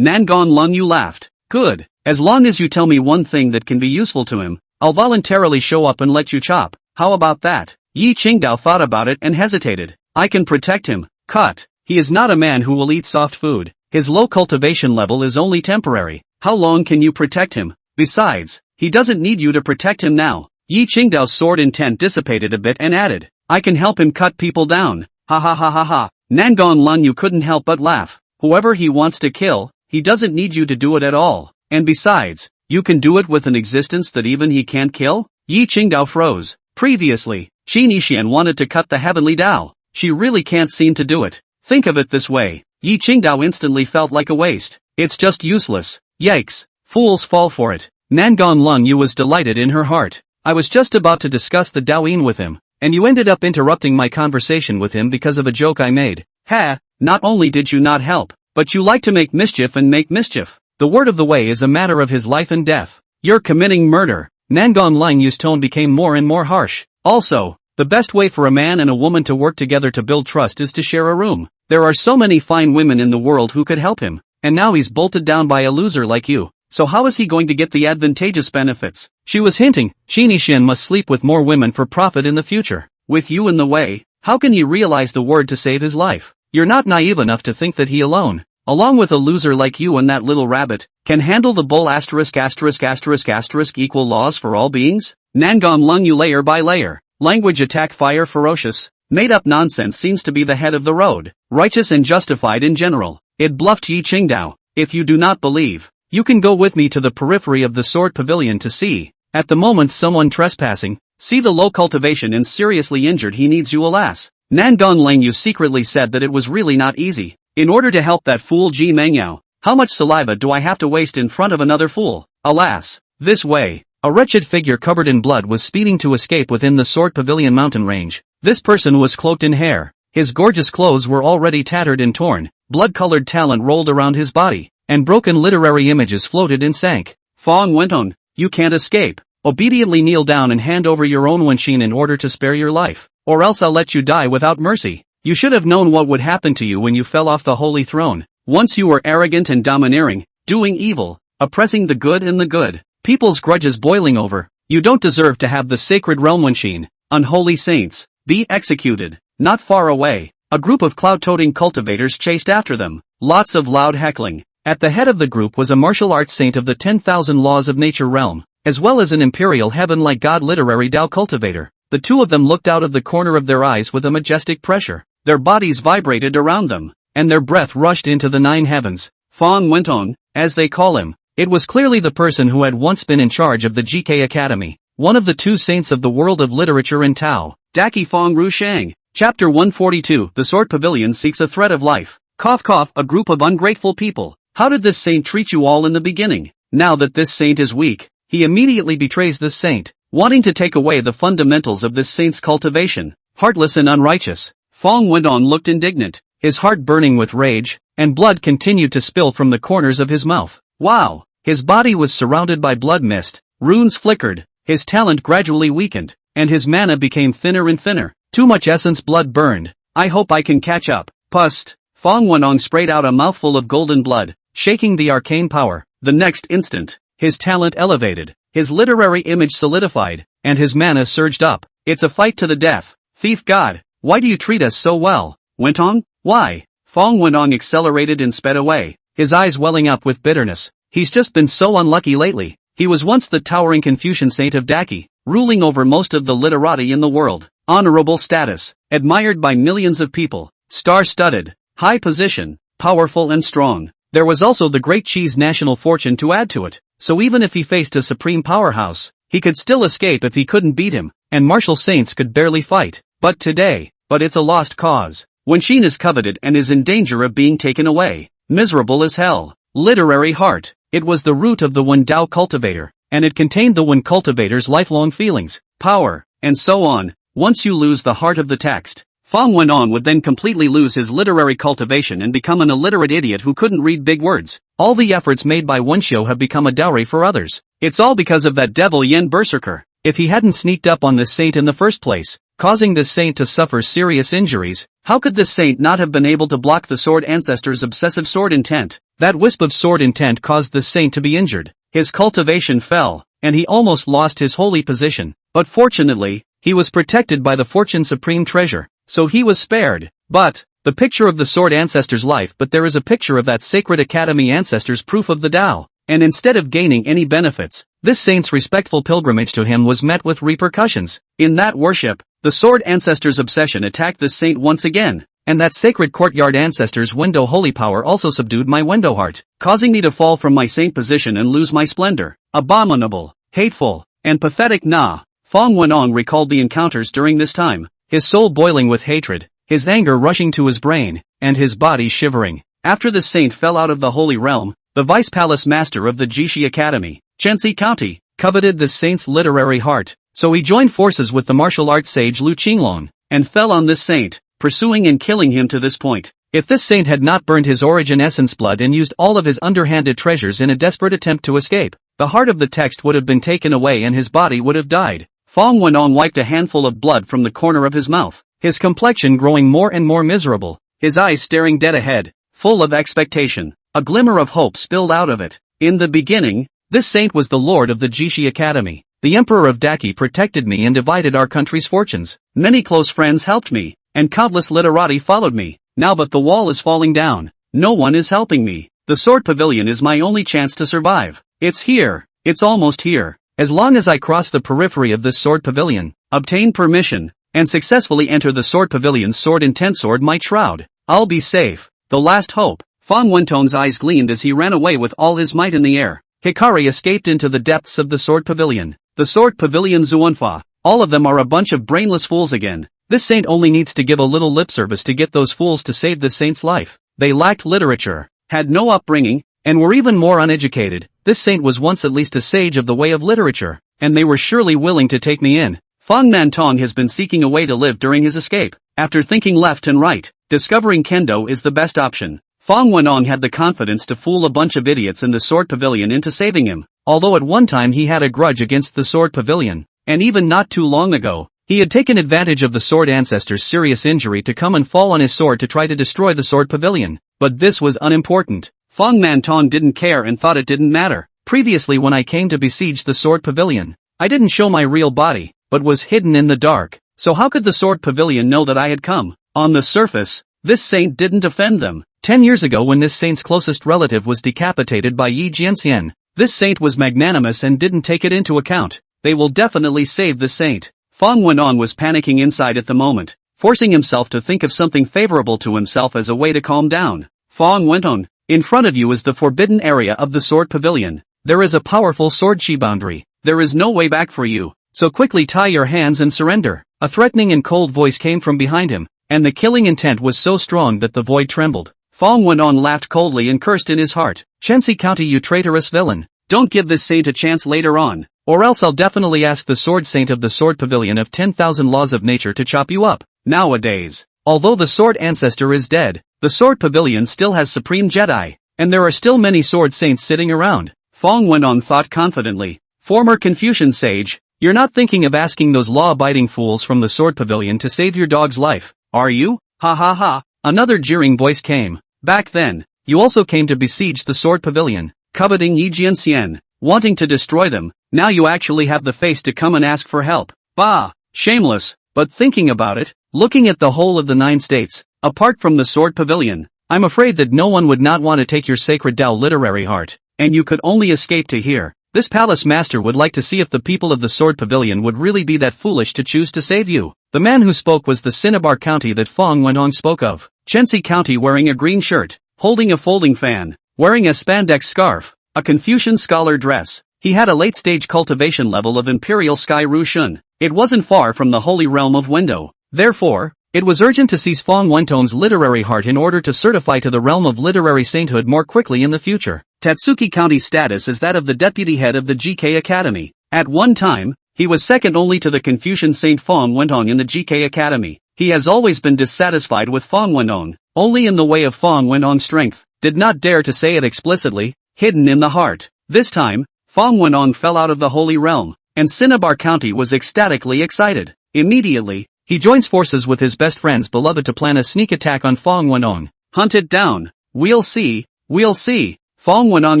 Nangon Lunyu laughed. Good. As long as you tell me one thing that can be useful to him, I'll voluntarily show up and let you chop. How about that? Yi Qingdao thought about it and hesitated. I can protect him. Cut. He is not a man who will eat soft food. His low cultivation level is only temporary. How long can you protect him? Besides, he doesn't need you to protect him now. Yi Qingdao's sword intent dissipated a bit and added, I can help him cut people down. Ha ha ha ha ha. Nangon Lunyu couldn't help but laugh. Whoever he wants to kill, he doesn't need you to do it at all. And besides, you can do it with an existence that even he can't kill? Yi Qingdao froze. Previously, Qin Yixian wanted to cut the heavenly Dao. She really can't seem to do it. Think of it this way. Yi Qingdao instantly felt like a waste. It's just useless. Yikes. Fools fall for it. Nangon Lunyu was delighted in her heart. I was just about to discuss the Daoyin with him, and you ended up interrupting my conversation with him because of a joke I made. Ha, not only did you not help, but you like to make mischief and make mischief. The word of the way is a matter of his life and death. You're committing murder. Nangang Yu's tone became more and more harsh. Also, the best way for a man and a woman to work together to build trust is to share a room. There are so many fine women in the world who could help him, and now he's bolted down by a loser like you. So how is he going to get the advantageous benefits? She was hinting, Shin must sleep with more women for profit in the future. With you in the way, how can he realize the word to save his life? You're not naive enough to think that he alone, along with a loser like you and that little rabbit, can handle the bull ***** equal laws for all beings? Nangang you layer by layer. Language attack fire ferocious. Made-up nonsense seems to be the head of the road. Righteous and justified in general. It bluffed Yi Qingdao. If you do not believe, you can go with me to the periphery of the Sword Pavilion to see. At the moment someone trespassing. See the low cultivation and seriously injured he needs you alas. Nangang you secretly said that it was really not easy. In order to help that fool Ji Mengyao, how much saliva do I have to waste in front of another fool? Alas, this way. A wretched figure covered in blood was speeding to escape within the Sword Pavilion mountain range. This person was cloaked in hair. His gorgeous clothes were already tattered and torn, blood-colored talent rolled around his body, and broken literary images floated and sank. Fong Wentong, you can't escape. Obediently kneel down and hand over your own Wenshin in order to spare your life, or else I'll let you die without mercy. You should have known what would happen to you when you fell off the holy throne. Once you were arrogant and domineering, doing evil, oppressing the good and the good. People's grudges boiling over. You don't deserve to have the sacred realm Wenshin. Unholy saints, be executed. Not far away, a group of cloud-toting cultivators chased after them. Lots of loud heckling. At the head of the group was a martial arts saint of the 10,000 laws of nature realm, as well as an imperial heaven-like god literary Dao cultivator. The two of them looked out of the corner of their eyes with a majestic pressure. Their bodies vibrated around them, and their breath rushed into the 9 heavens. Fong Wentong, as they call him. It was clearly the person who had once been in charge of the GK Academy, one of the 2 saints of the world of literature in Tao. Daqi Fong Ru Shang. Chapter 142. The Sword Pavilion seeks a thread of life. Cough cough, a group of ungrateful people. How did this saint treat you all in the beginning? Now that this saint is weak, he immediately betrays this saint, wanting to take away the fundamentals of this saint's cultivation. Heartless and unrighteous. Fong Wentong looked indignant, his heart burning with rage, and blood continued to spill from the corners of his mouth. Wow! His body was surrounded by blood mist, runes flickered, his talent gradually weakened, and his mana became thinner and thinner. Too much essence blood burned. I hope I can catch up. Pust! Fong Wentong sprayed out a mouthful of golden blood, shaking the arcane power. The next instant, his talent elevated, his literary image solidified, and his mana surged up. It's a fight to the death. Thief god, why do you treat us so well? Wentong? Why? Fong Wentong accelerated and sped away, his eyes welling up with bitterness. He's just been so unlucky lately. He was once the towering Confucian saint of Daqi, ruling over most of the literati in the world. Honorable status, admired by millions of people, star-studded, high position, powerful and strong. There was also the Great Cheese national fortune to add to it, so even if he faced a supreme powerhouse, he could still escape if he couldn't beat him, and martial saints could barely fight. But it's a lost cause. Wenshin is coveted and is in danger of being taken away. Miserable as hell. Literary heart. It was the root of the Wen Dao cultivator, and it contained the Wen cultivator's lifelong feelings, power, and so on. Once you lose the heart of the text, Fong Wentong would then completely lose his literary cultivation and become an illiterate idiot who couldn't read big words. All the efforts made by Wenxiu have become a dowry for others. It's all because of that devil Yen Berserker. If he hadn't sneaked up on this saint in the first place, causing this saint to suffer serious injuries, how could this saint not have been able to block the Sword Ancestor's obsessive sword intent? That wisp of sword intent caused this saint to be injured. His cultivation fell, and he almost lost his holy position. But fortunately, he was protected by the Fortune Supreme Treasure, so he was spared. But, the picture of the Sword Ancestor's life, but there is a picture of that Sacred Academy Ancestor's proof of the Tao. And instead of gaining any benefits, this saint's respectful pilgrimage to him was met with repercussions. In that worship, the Sword Ancestor's obsession attacked this saint once again, and that sacred courtyard ancestor's Wendo holy power also subdued my Wendo heart, causing me to fall from my saint position and lose my splendor. Abominable, hateful, and pathetic. Fong Wentong recalled the encounters during this time, his soul boiling with hatred, his anger rushing to his brain, and his body shivering. After the saint fell out of the holy realm, the vice palace master of the Jishi Academy, Chensi County, coveted the saint's literary heart, So he joined forces with the martial arts sage Lu Qinglong, and fell on this saint, pursuing and killing him to this point. If this saint had not burned his origin essence blood and used all of his underhanded treasures in a desperate attempt to escape, the heart of the text would have been taken away and his body would have died. Fong Wenong wiped a handful of blood from the corner of his mouth, his complexion growing more and more miserable, his eyes staring dead ahead, full of expectation. A glimmer of hope spilled out of it. In the beginning, this saint was the lord of the Jishi Academy. The Emperor of Daki protected me and divided our country's fortunes. Many close friends helped me, and countless literati followed me. Now but the wall is falling down. No one is helping me. The Sword Pavilion is my only chance to survive. It's here. It's almost here. As long as I cross the periphery of this Sword Pavilion, obtain permission, and successfully enter the Sword Pavilion's sword intent sword might shroud, I'll be safe. The last hope. Fong Wentong's eyes gleamed as he ran away with all his might in the air. Hikari escaped into the depths of the Sword Pavilion. The Sword Pavilion Zuanfa. All of them are a bunch of brainless fools again. This saint only needs to give a little lip service to get those fools to save this saint's life. They lacked literature, had no upbringing, and were even more uneducated. This saint was once at least a sage of the way of literature, and they were surely willing to take me in. Fong Mantong has been seeking a way to live during his escape. After thinking left and right, discovering kendo is the best option. Fong Wenong had the confidence to fool a bunch of idiots in the Sword Pavilion into saving him. Although at one time he had a grudge against the Sword Pavilion, and even not too long ago, he had taken advantage of the Sword Ancestor's serious injury to come and fall on his sword to try to destroy the Sword Pavilion. But this was unimportant. Fong Mantong didn't care and thought it didn't matter. Previously when I came to besiege the Sword Pavilion, I didn't show my real body, but was hidden in the dark. So how could the Sword Pavilion know that I had come? On the surface, this saint didn't offend them. 10 years ago when this saint's closest relative was decapitated by Yi Jianxian, this saint was magnanimous and didn't take it into account. They will definitely save the saint. Fong Wenong was panicking inside at the moment, forcing himself to think of something favorable to himself as a way to calm down. Fong Wenong, in front of you is the forbidden area of the Sword Pavilion. There is a powerful sword chi boundary. There is no way back for you, so quickly tie your hands and surrender. A threatening and cold voice came from behind him, and the killing intent was so strong that the void trembled. Fong Wenong laughed coldly and cursed in his heart. Shensi County, you traitorous villain. Don't give this saint a chance later on, or else I'll definitely ask the Sword Saint of the Sword Pavilion of 10,000 laws of nature to chop you up. Nowadays, although the Sword Ancestor is dead, the Sword Pavilion still has Supreme Jedi, and there are still many Sword Saints sitting around. Fong Wenong thought confidently. Former Confucian sage, you're not thinking of asking those law-abiding fools from the Sword Pavilion to save your dog's life, are you? Ha ha ha. Another jeering voice came. Back then, you also came to besiege the Sword Pavilion, coveting Yi Jianxian, wanting to destroy them. Now you actually have the face to come and ask for help. Bah, shameless. But thinking about it, looking at the whole of the 9 states, apart from the Sword Pavilion, I'm afraid that no one would not want to take your sacred Dao literary heart, and you could only escape to here. This palace master would like to see if the people of the Sword Pavilion would really be that foolish to choose to save you. The man who spoke was the Cinnabar County that Fong Wenong spoke of. Shensi County, wearing a green shirt, holding a folding fan, wearing a spandex scarf, a Confucian scholar dress. He had a late-stage cultivation level of Imperial Sky Rushun. It wasn't far from the holy realm of Wendo. Therefore, it was urgent to seize Fong Wentong's literary heart in order to certify to the realm of literary sainthood more quickly in the future. Tatsuki County's status is that of the deputy head of the GK Academy. At one time, he was second only to the Confucian Saint Fong Wentong in the GK Academy. He has always been dissatisfied with Fong Wenong, only in the way of Fong Wenong's strength, did not dare to say it explicitly, hidden in the heart. This time, Fong Wenong fell out of the holy realm, and Cinnabar County was ecstatically excited. Immediately, he joins forces with his best friends beloved to plan a sneak attack on Fong Wenong. Hunt it down. We'll see, we'll see. Fong Wenong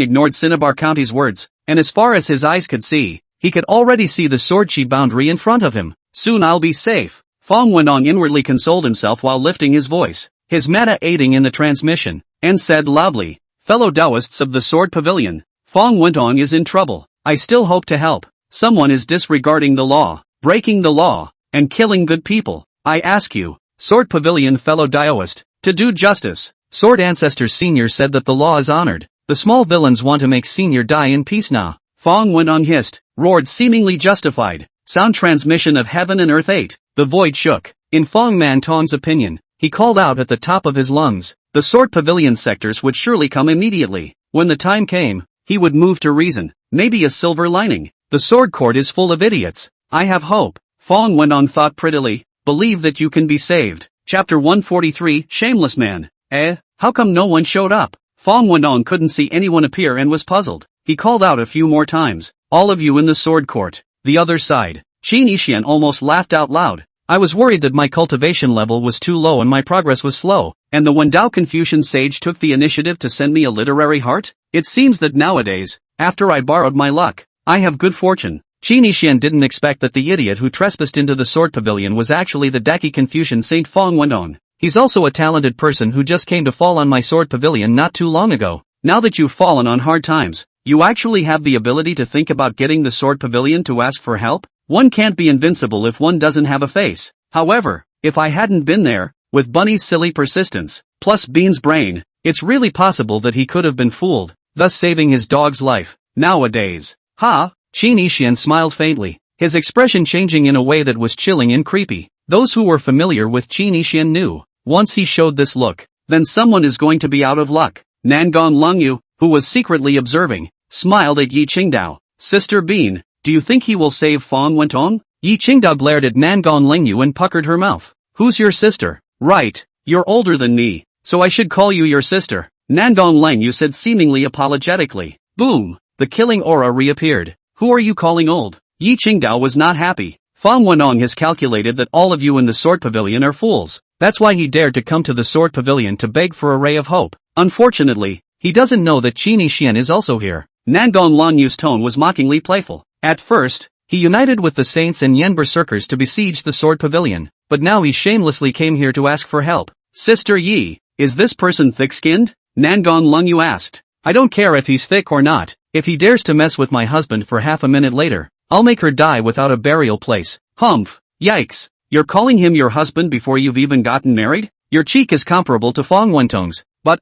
ignored Cinnabar County's words, and as far as his eyes could see, he could already see the sword chi boundary in front of him. Soon I'll be safe. Fong Wenong inwardly consoled himself while lifting his voice, his mana aiding in the transmission, and said loudly, fellow Taoists of the Sword Pavilion, Fong Wenong is in trouble. I still hope to help. Someone is disregarding the law, breaking the law, and killing good people. I ask you, Sword Pavilion fellow Daoist, to do justice. Sword Ancestor Senior said that the law is honored. The small villains want to make Senior die in peace now. Fong Wenong hissed, roared seemingly justified. Sound transmission of heaven and earth 8. The void shook. In Fong Mantong's opinion, he called out at the top of his lungs, the Sword Pavilion sectors would surely come immediately. When the time came, he would move to reason, maybe a silver lining. The Sword Court is full of idiots. I have hope. Fong went on thought prettily. Believe that you can be saved. Chapter 143, Shameless Man. How come no one showed up? Fong Wenong couldn't see anyone appear and was puzzled. He called out a few more times. All of you in the sword court. The other side. Qin Yixian almost laughed out loud. I was worried that my cultivation level was too low and my progress was slow, and the Wendao Confucian sage took the initiative to send me a literary heart? It seems that nowadays, after I borrowed my luck, I have good fortune. Qin Yixian didn't expect that the idiot who trespassed into the sword pavilion was actually the Daki Confucian Saint Fong Wenong. He's also a talented person who just came to fall on my sword pavilion not too long ago. Now that you've fallen on hard times, you actually have the ability to think about getting the sword pavilion to ask for help? One can't be invincible if one doesn't have a face. However, if I hadn't been there, with Bunny's silly persistence, plus Bean's brain, it's really possible that he could have been fooled, thus saving his dog's life. Nowadays. Ha! Qin Yixian smiled faintly, his expression changing in a way that was chilling and creepy. Those who were familiar with Qin Yixian knew, once he showed this look, then someone is going to be out of luck. Nangon Longyu, who was secretly observing, smiled at Yi Qingdao. Sister Bean, do you think he will save Fong Wenong? Yi Qingdao glared at Nangon Longyu and puckered her mouth. Who's your sister? Right, you're older than me, so I should call you your sister. Nangon Longyu said seemingly apologetically. Boom, the killing aura reappeared. Who are you calling old? Yi Qingdao was not happy. Fong Wenong has calculated that all of you in the sword pavilion are fools. That's why he dared to come to the sword pavilion to beg for a ray of hope. Unfortunately, he doesn't know that Qin Yixian is also here. Nangon Longyu's tone was mockingly playful. At first, he united with the saints and Yen berserkers to besiege the sword pavilion, but now he shamelessly came here to ask for help. Sister Yi, is this person thick-skinned? Nangon Longyu asked. I don't care if he's thick or not. If he dares to mess with my husband for half a minute later, I'll make her die without a burial place. Humph. Yikes. You're calling him your husband before you've even gotten married? Your cheek is comparable to Fong Wenong's. But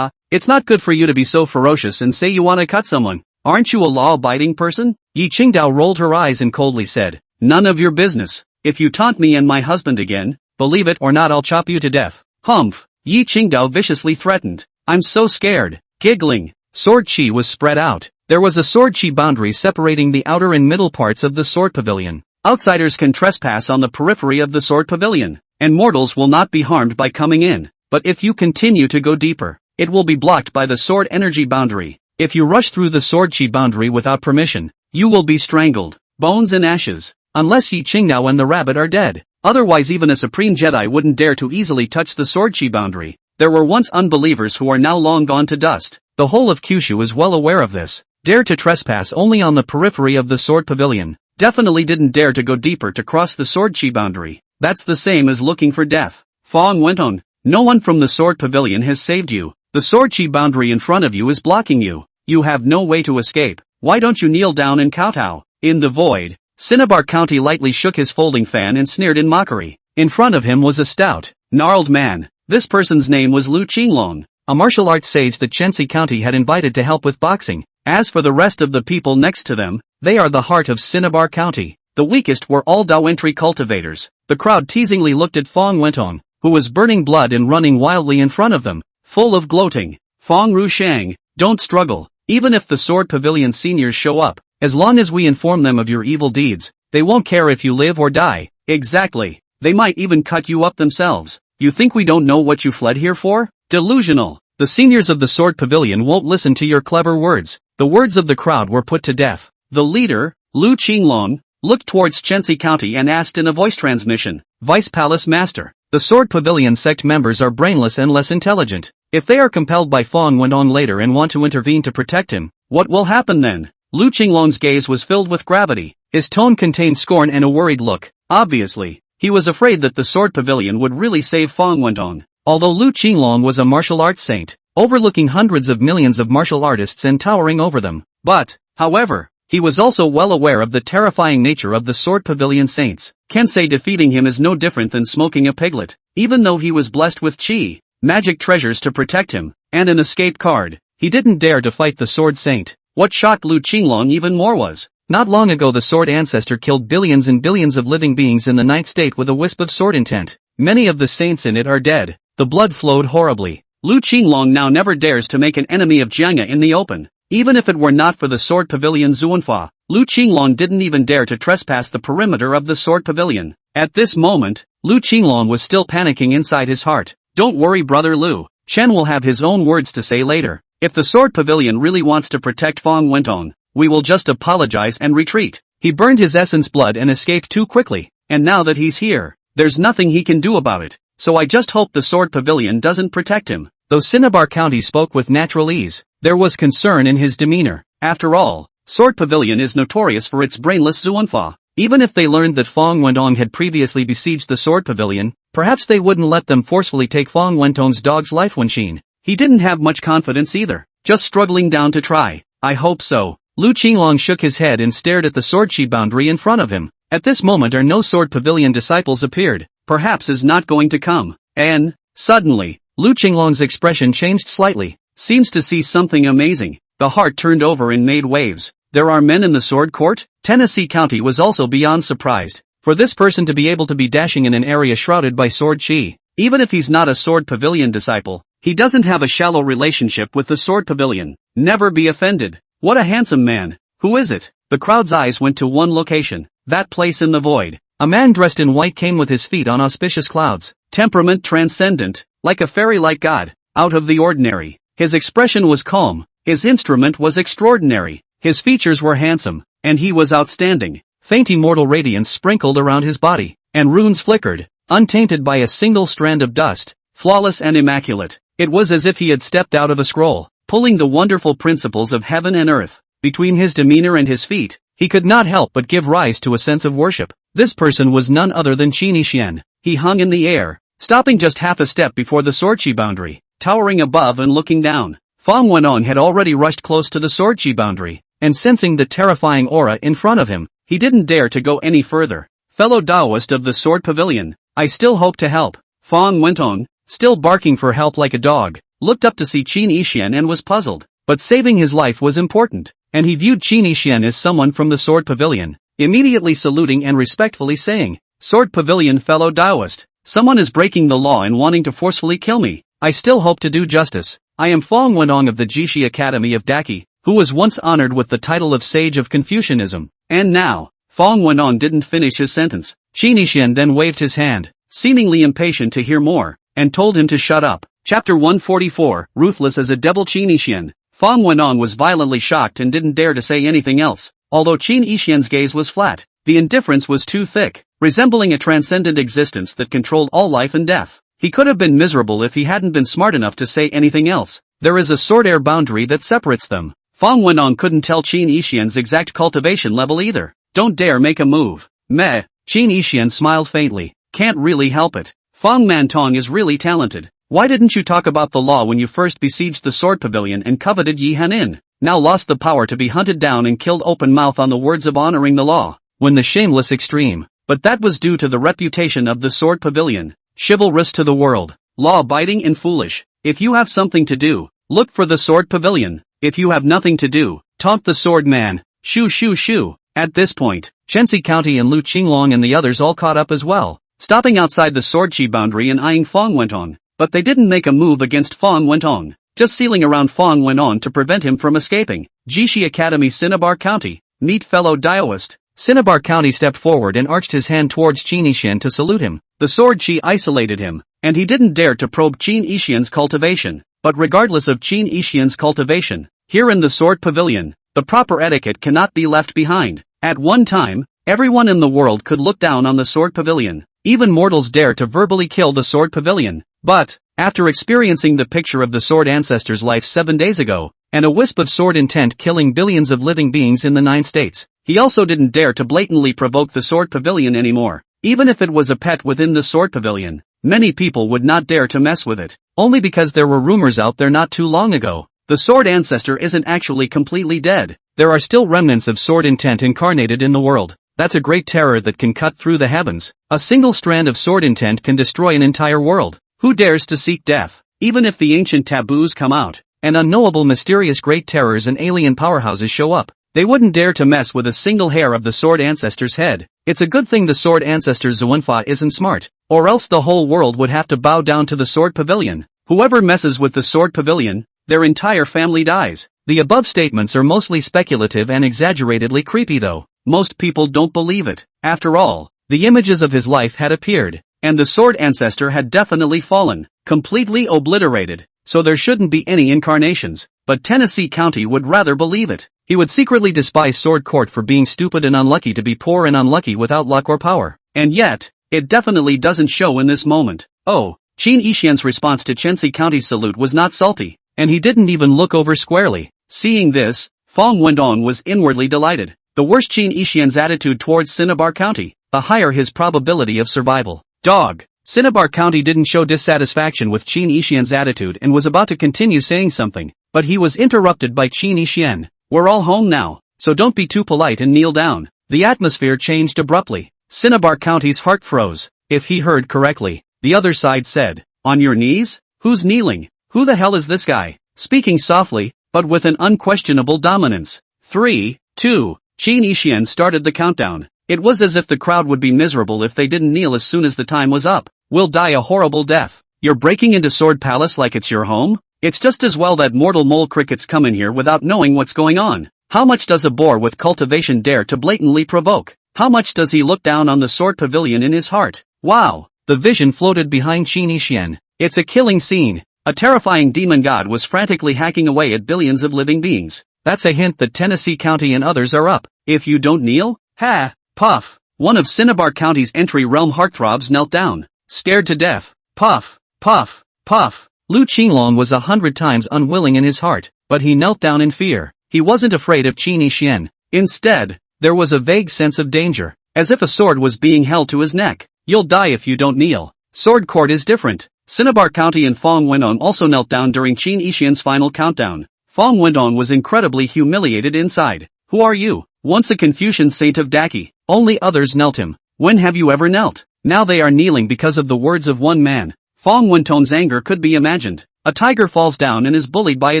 it's not good for you to be so ferocious and say you want to cut someone. Aren't you a law-abiding person? Yi Qingdao rolled her eyes and coldly said, none of your business. If you taunt me and my husband again, believe it or not I'll chop you to death. Humph. Yi Qingdao viciously threatened. I'm so scared. Giggling. Sword chi was spread out. There was a sword chi boundary separating the outer and middle parts of the sword pavilion. Outsiders can trespass on the periphery of the sword pavilion, and mortals will not be harmed by coming in. But if you continue to go deeper, it will be blocked by the sword energy boundary. If you rush through the sword chi boundary without permission, you will be strangled, bones and ashes, unless Yi Qingdao and the rabbit are dead. Otherwise even a supreme Jedi wouldn't dare to easily touch the sword chi boundary. There were once unbelievers who are now long gone to dust. The whole of Kyushu is well aware of this. Dare to trespass only on the periphery of the sword pavilion. Definitely didn't dare to go deeper to cross the sword chi boundary. That's the same as looking for death. Fong Wenong, no one from the sword pavilion has saved you. The sword chi boundary in front of you is blocking you. You have no way to escape. Why don't you kneel down and kowtow? In the void, Cinnabar County lightly shook his folding fan and sneered in mockery. In front of him was a stout, gnarled man. This person's name was Lu Qinglong, a martial arts sage that Chensi County had invited to help with boxing. As for the rest of the people next to them, they are the heart of Cinnabar County. The weakest were all Dao cultivators. The crowd teasingly looked at Fong Wenong, who was burning blood and running wildly in front of them, full of gloating. Fong Rushang, don't struggle. Even if the sword pavilion seniors show up, as long as we inform them of your evil deeds, they won't care if you live or die. Exactly. They might even cut you up themselves. You think we don't know what you fled here for? Delusional. The seniors of the sword pavilion won't listen to your clever words. The words of the crowd were put to death. The leader, Lu Qinglong, looked towards Chensi County and asked in a voice transmission, Vice Palace Master, the sword pavilion sect members are brainless and less intelligent. If they are compelled by Fong Wenong later and want to intervene to protect him, what will happen then? Lu Qinglong's gaze was filled with gravity. His tone contained scorn and a worried look. Obviously, he was afraid that the sword pavilion would really save Fong Wenong. Although Lu Qinglong was a martial arts saint, overlooking hundreds of millions of martial artists and towering over them. But, however, he was also well aware of the terrifying nature of the sword pavilion saints. Kensei defeating him is no different than smoking a piglet. Even though he was blessed with chi, magic treasures to protect him, and an escape card, he didn't dare to fight the sword saint. What shocked Lu Qinglong even more was, not long ago the Sword Ancestor killed billions and billions of living beings in the ninth state with a wisp of sword intent. Many of the saints in it are dead. The blood flowed horribly. Lu Qinglong now never dares to make an enemy of Jianga in the open. Even if it were not for the sword pavilion Zuanfa, Lu Qinglong didn't even dare to trespass the perimeter of the sword pavilion. At this moment, Lu Qinglong was still panicking inside his heart. Don't worry brother Lu, Chen will have his own words to say later. If the sword pavilion really wants to protect Fong Wentong, we will just apologize and retreat. He burned his essence blood and escaped too quickly, and now that he's here, there's nothing he can do about it. So I just hope the sword pavilion doesn't protect him. Though Cinnabar County spoke with natural ease, there was concern in his demeanor. After all, Sword Pavilion is notorious for its brainless Xuanfa. Even if they learned that Fong Wentong had previously besieged the Sword Pavilion, perhaps they wouldn't let them forcefully take Fong Wentong's dog's life. Wenxin, he didn't have much confidence either, just struggling down to try. I hope so. Lu Qinglong shook his head and stared at the swordshi boundary in front of him. At this moment no Sword Pavilion disciples appeared. Perhaps is not going to come. And, suddenly, Lu Qinglong's expression changed slightly. Seems to see something amazing. The heart turned over and made waves. There are men in the sword court? Tennessee County was also beyond surprised. For this person to be able to be dashing in an area shrouded by sword chi. Even if he's not a Sword Pavilion disciple, he doesn't have a shallow relationship with the Sword Pavilion. Never be offended. What a handsome man. Who is it? The crowd's eyes went to one location. That place in the void. A man dressed in white came with his feet on auspicious clouds. Temperament transcendent, like a fairy-like god, out of the ordinary. His expression was calm. His instrument was extraordinary. His features were handsome, and he was outstanding. Faint immortal radiance sprinkled around his body, and runes flickered, untainted by a single strand of dust, flawless and immaculate. It was as if he had stepped out of a scroll, pulling the wonderful principles of heaven and earth. Between his demeanor and his feet, he could not help but give rise to a sense of worship. This person was none other than Qin Yixian. He hung in the air, stopping just half a step before the swordshi boundary, towering above and looking down. Fong Wentong had already rushed close to the swordshi boundary, and sensing the terrifying aura in front of him, he didn't dare to go any further. Fellow Taoist of the Sword Pavilion, I still hope to help. Fong Wentong, still barking for help like a dog, looked up to see Qin Yixian and was puzzled. But saving his life was important, and he viewed Qin Yixian as someone from the Sword Pavilion, immediately saluting and respectfully saying, Sword Pavilion fellow Taoist, someone is breaking the law and wanting to forcefully kill me. I still hope to do justice. I am Fong Wentong of the Jishi Academy of Daki, who was once honored with the title of Sage of Confucianism. And now, Fong Wentong didn't finish his sentence. Qin Yixian then waved his hand, seemingly impatient to hear more, and told him to shut up. Chapter 144, Ruthless as a Devil. Qin Yixian. Fong Wentong was violently shocked and didn't dare to say anything else. Although Qin Yixian's gaze was flat, the indifference was too thick, resembling a transcendent existence that controlled all life and death. He could have been miserable if he hadn't been smart enough to say anything else. There is a sword air boundary that separates them. Fong Wentong couldn't tell Qin Yixian's exact cultivation level either. Don't dare make a move. Meh. Qin Yixian smiled faintly. Can't really help it. Fong Wentong is really talented. Why didn't you talk about the law when you first besieged the Sword Pavilion and coveted Yi Hanin? Now lost the power to be hunted down and killed open mouth on the words of honoring the law. When the shameless extreme. But that was due to the reputation of the Sword Pavilion. Chivalrous to the world. Law-abiding and foolish. If you have something to do, look for the Sword Pavilion. If you have nothing to do, taunt the sword man. Shoo shoo shoo. At this point, Chensi County and Lu Qinglong and the others all caught up as well, stopping outside the swordshi boundary and eyeing Fong Wentong. But they didn't make a move against Fong Wentong, just sealing around Fong Wentong to prevent him from escaping. Jishi Academy. Cinnabar County. Meet fellow Taoist. Cinnabar County stepped forward and arched his hand towards Qin Yixian to salute him. The sword chi isolated him, and he didn't dare to probe Qin Yixian's cultivation. But regardless of Qin Yixian's cultivation, here in the Sword Pavilion, the proper etiquette cannot be left behind. At one time, everyone in the world could look down on the Sword Pavilion. Even mortals dare to verbally kill the Sword Pavilion. But, after experiencing the picture of the Sword Ancestor's life 7 days ago, and a wisp of sword intent killing billions of living beings in the 9 states, he also didn't dare to blatantly provoke the Sword Pavilion anymore. Even if it was a pet within the Sword Pavilion, many people would not dare to mess with it, only because there were rumors out there not too long ago. The Sword Ancestor isn't actually completely dead. There are still remnants of sword intent incarnated in the world. That's a great terror that can cut through the heavens. A single strand of sword intent can destroy an entire world. Who dares to seek death? Even if the ancient taboos come out, and unknowable mysterious great terrors and alien powerhouses show up, they wouldn't dare to mess with a single hair of the Sword Ancestor's head. It's a good thing the Sword Ancestor's Xuanfa isn't smart, or else the whole world would have to bow down to the Sword Pavilion. Whoever messes with the Sword Pavilion, their entire family dies. The above statements are mostly speculative and exaggeratedly creepy though. Most people don't believe it. After all, the images of his life had appeared, and the Sword Ancestor had definitely fallen, completely obliterated, so there shouldn't be any incarnations, but Tennessee County would rather believe it. He would secretly despise Sword Court for being stupid and unlucky to be poor and unlucky without luck or power. And yet, it definitely doesn't show in this moment. Oh, Qin Yixian's response to Tennessee County's salute was not salty, and he didn't even look over squarely. Seeing this, Fong Wendong was inwardly delighted. The worse Qin Yixian's attitude towards Cinnabar County, the higher his probability of survival. Dog. Cinnabar County didn't show dissatisfaction with Qin Yixian's attitude and was about to continue saying something, but he was interrupted by Qin Yixian. We're all home now, so don't be too polite and kneel down. The atmosphere changed abruptly. Cinnabar County's heart froze. If he heard correctly, the other side said, "On your knees? Who's kneeling? Who the hell is this guy?" Speaking softly, but with an unquestionable dominance. 3, 2, Qin Yixian started the countdown. It was as if the crowd would be miserable if they didn't kneel as soon as the time was up. "Will die a horrible death. You're breaking into Sword Palace like it's your home? It's just as well that mortal mole crickets come in here without knowing what's going on. How much does a boar with cultivation dare to blatantly provoke? How much does he look down on the Sword Pavilion in his heart? Wow!" The vision floated behind Qin Yixian. It's a killing scene. A terrifying demon god was frantically hacking away at billions of living beings. That's a hint that Tennessee County and others are up. If you don't kneel? Ha! Puff! One of Cinnabar County's entry realm heartthrobs knelt down. Scared to death. Puff! Puff! Puff! Lu Qinglong was 100 times unwilling in his heart, but he knelt down in fear. He wasn't afraid of Qin Yixian. Instead, there was a vague sense of danger, as if a sword was being held to his neck. You'll die if you don't kneel. Sword Court is different. Cinnabar County and Fong Wendong also knelt down during Qin Yixian's final countdown. Fong Wendong was incredibly humiliated inside. Who are you? Once a Confucian saint of Daki. Only others knelt him. When have you ever knelt? Now they are kneeling because of the words of one man. Fong Wendong's anger could be imagined. A tiger falls down and is bullied by a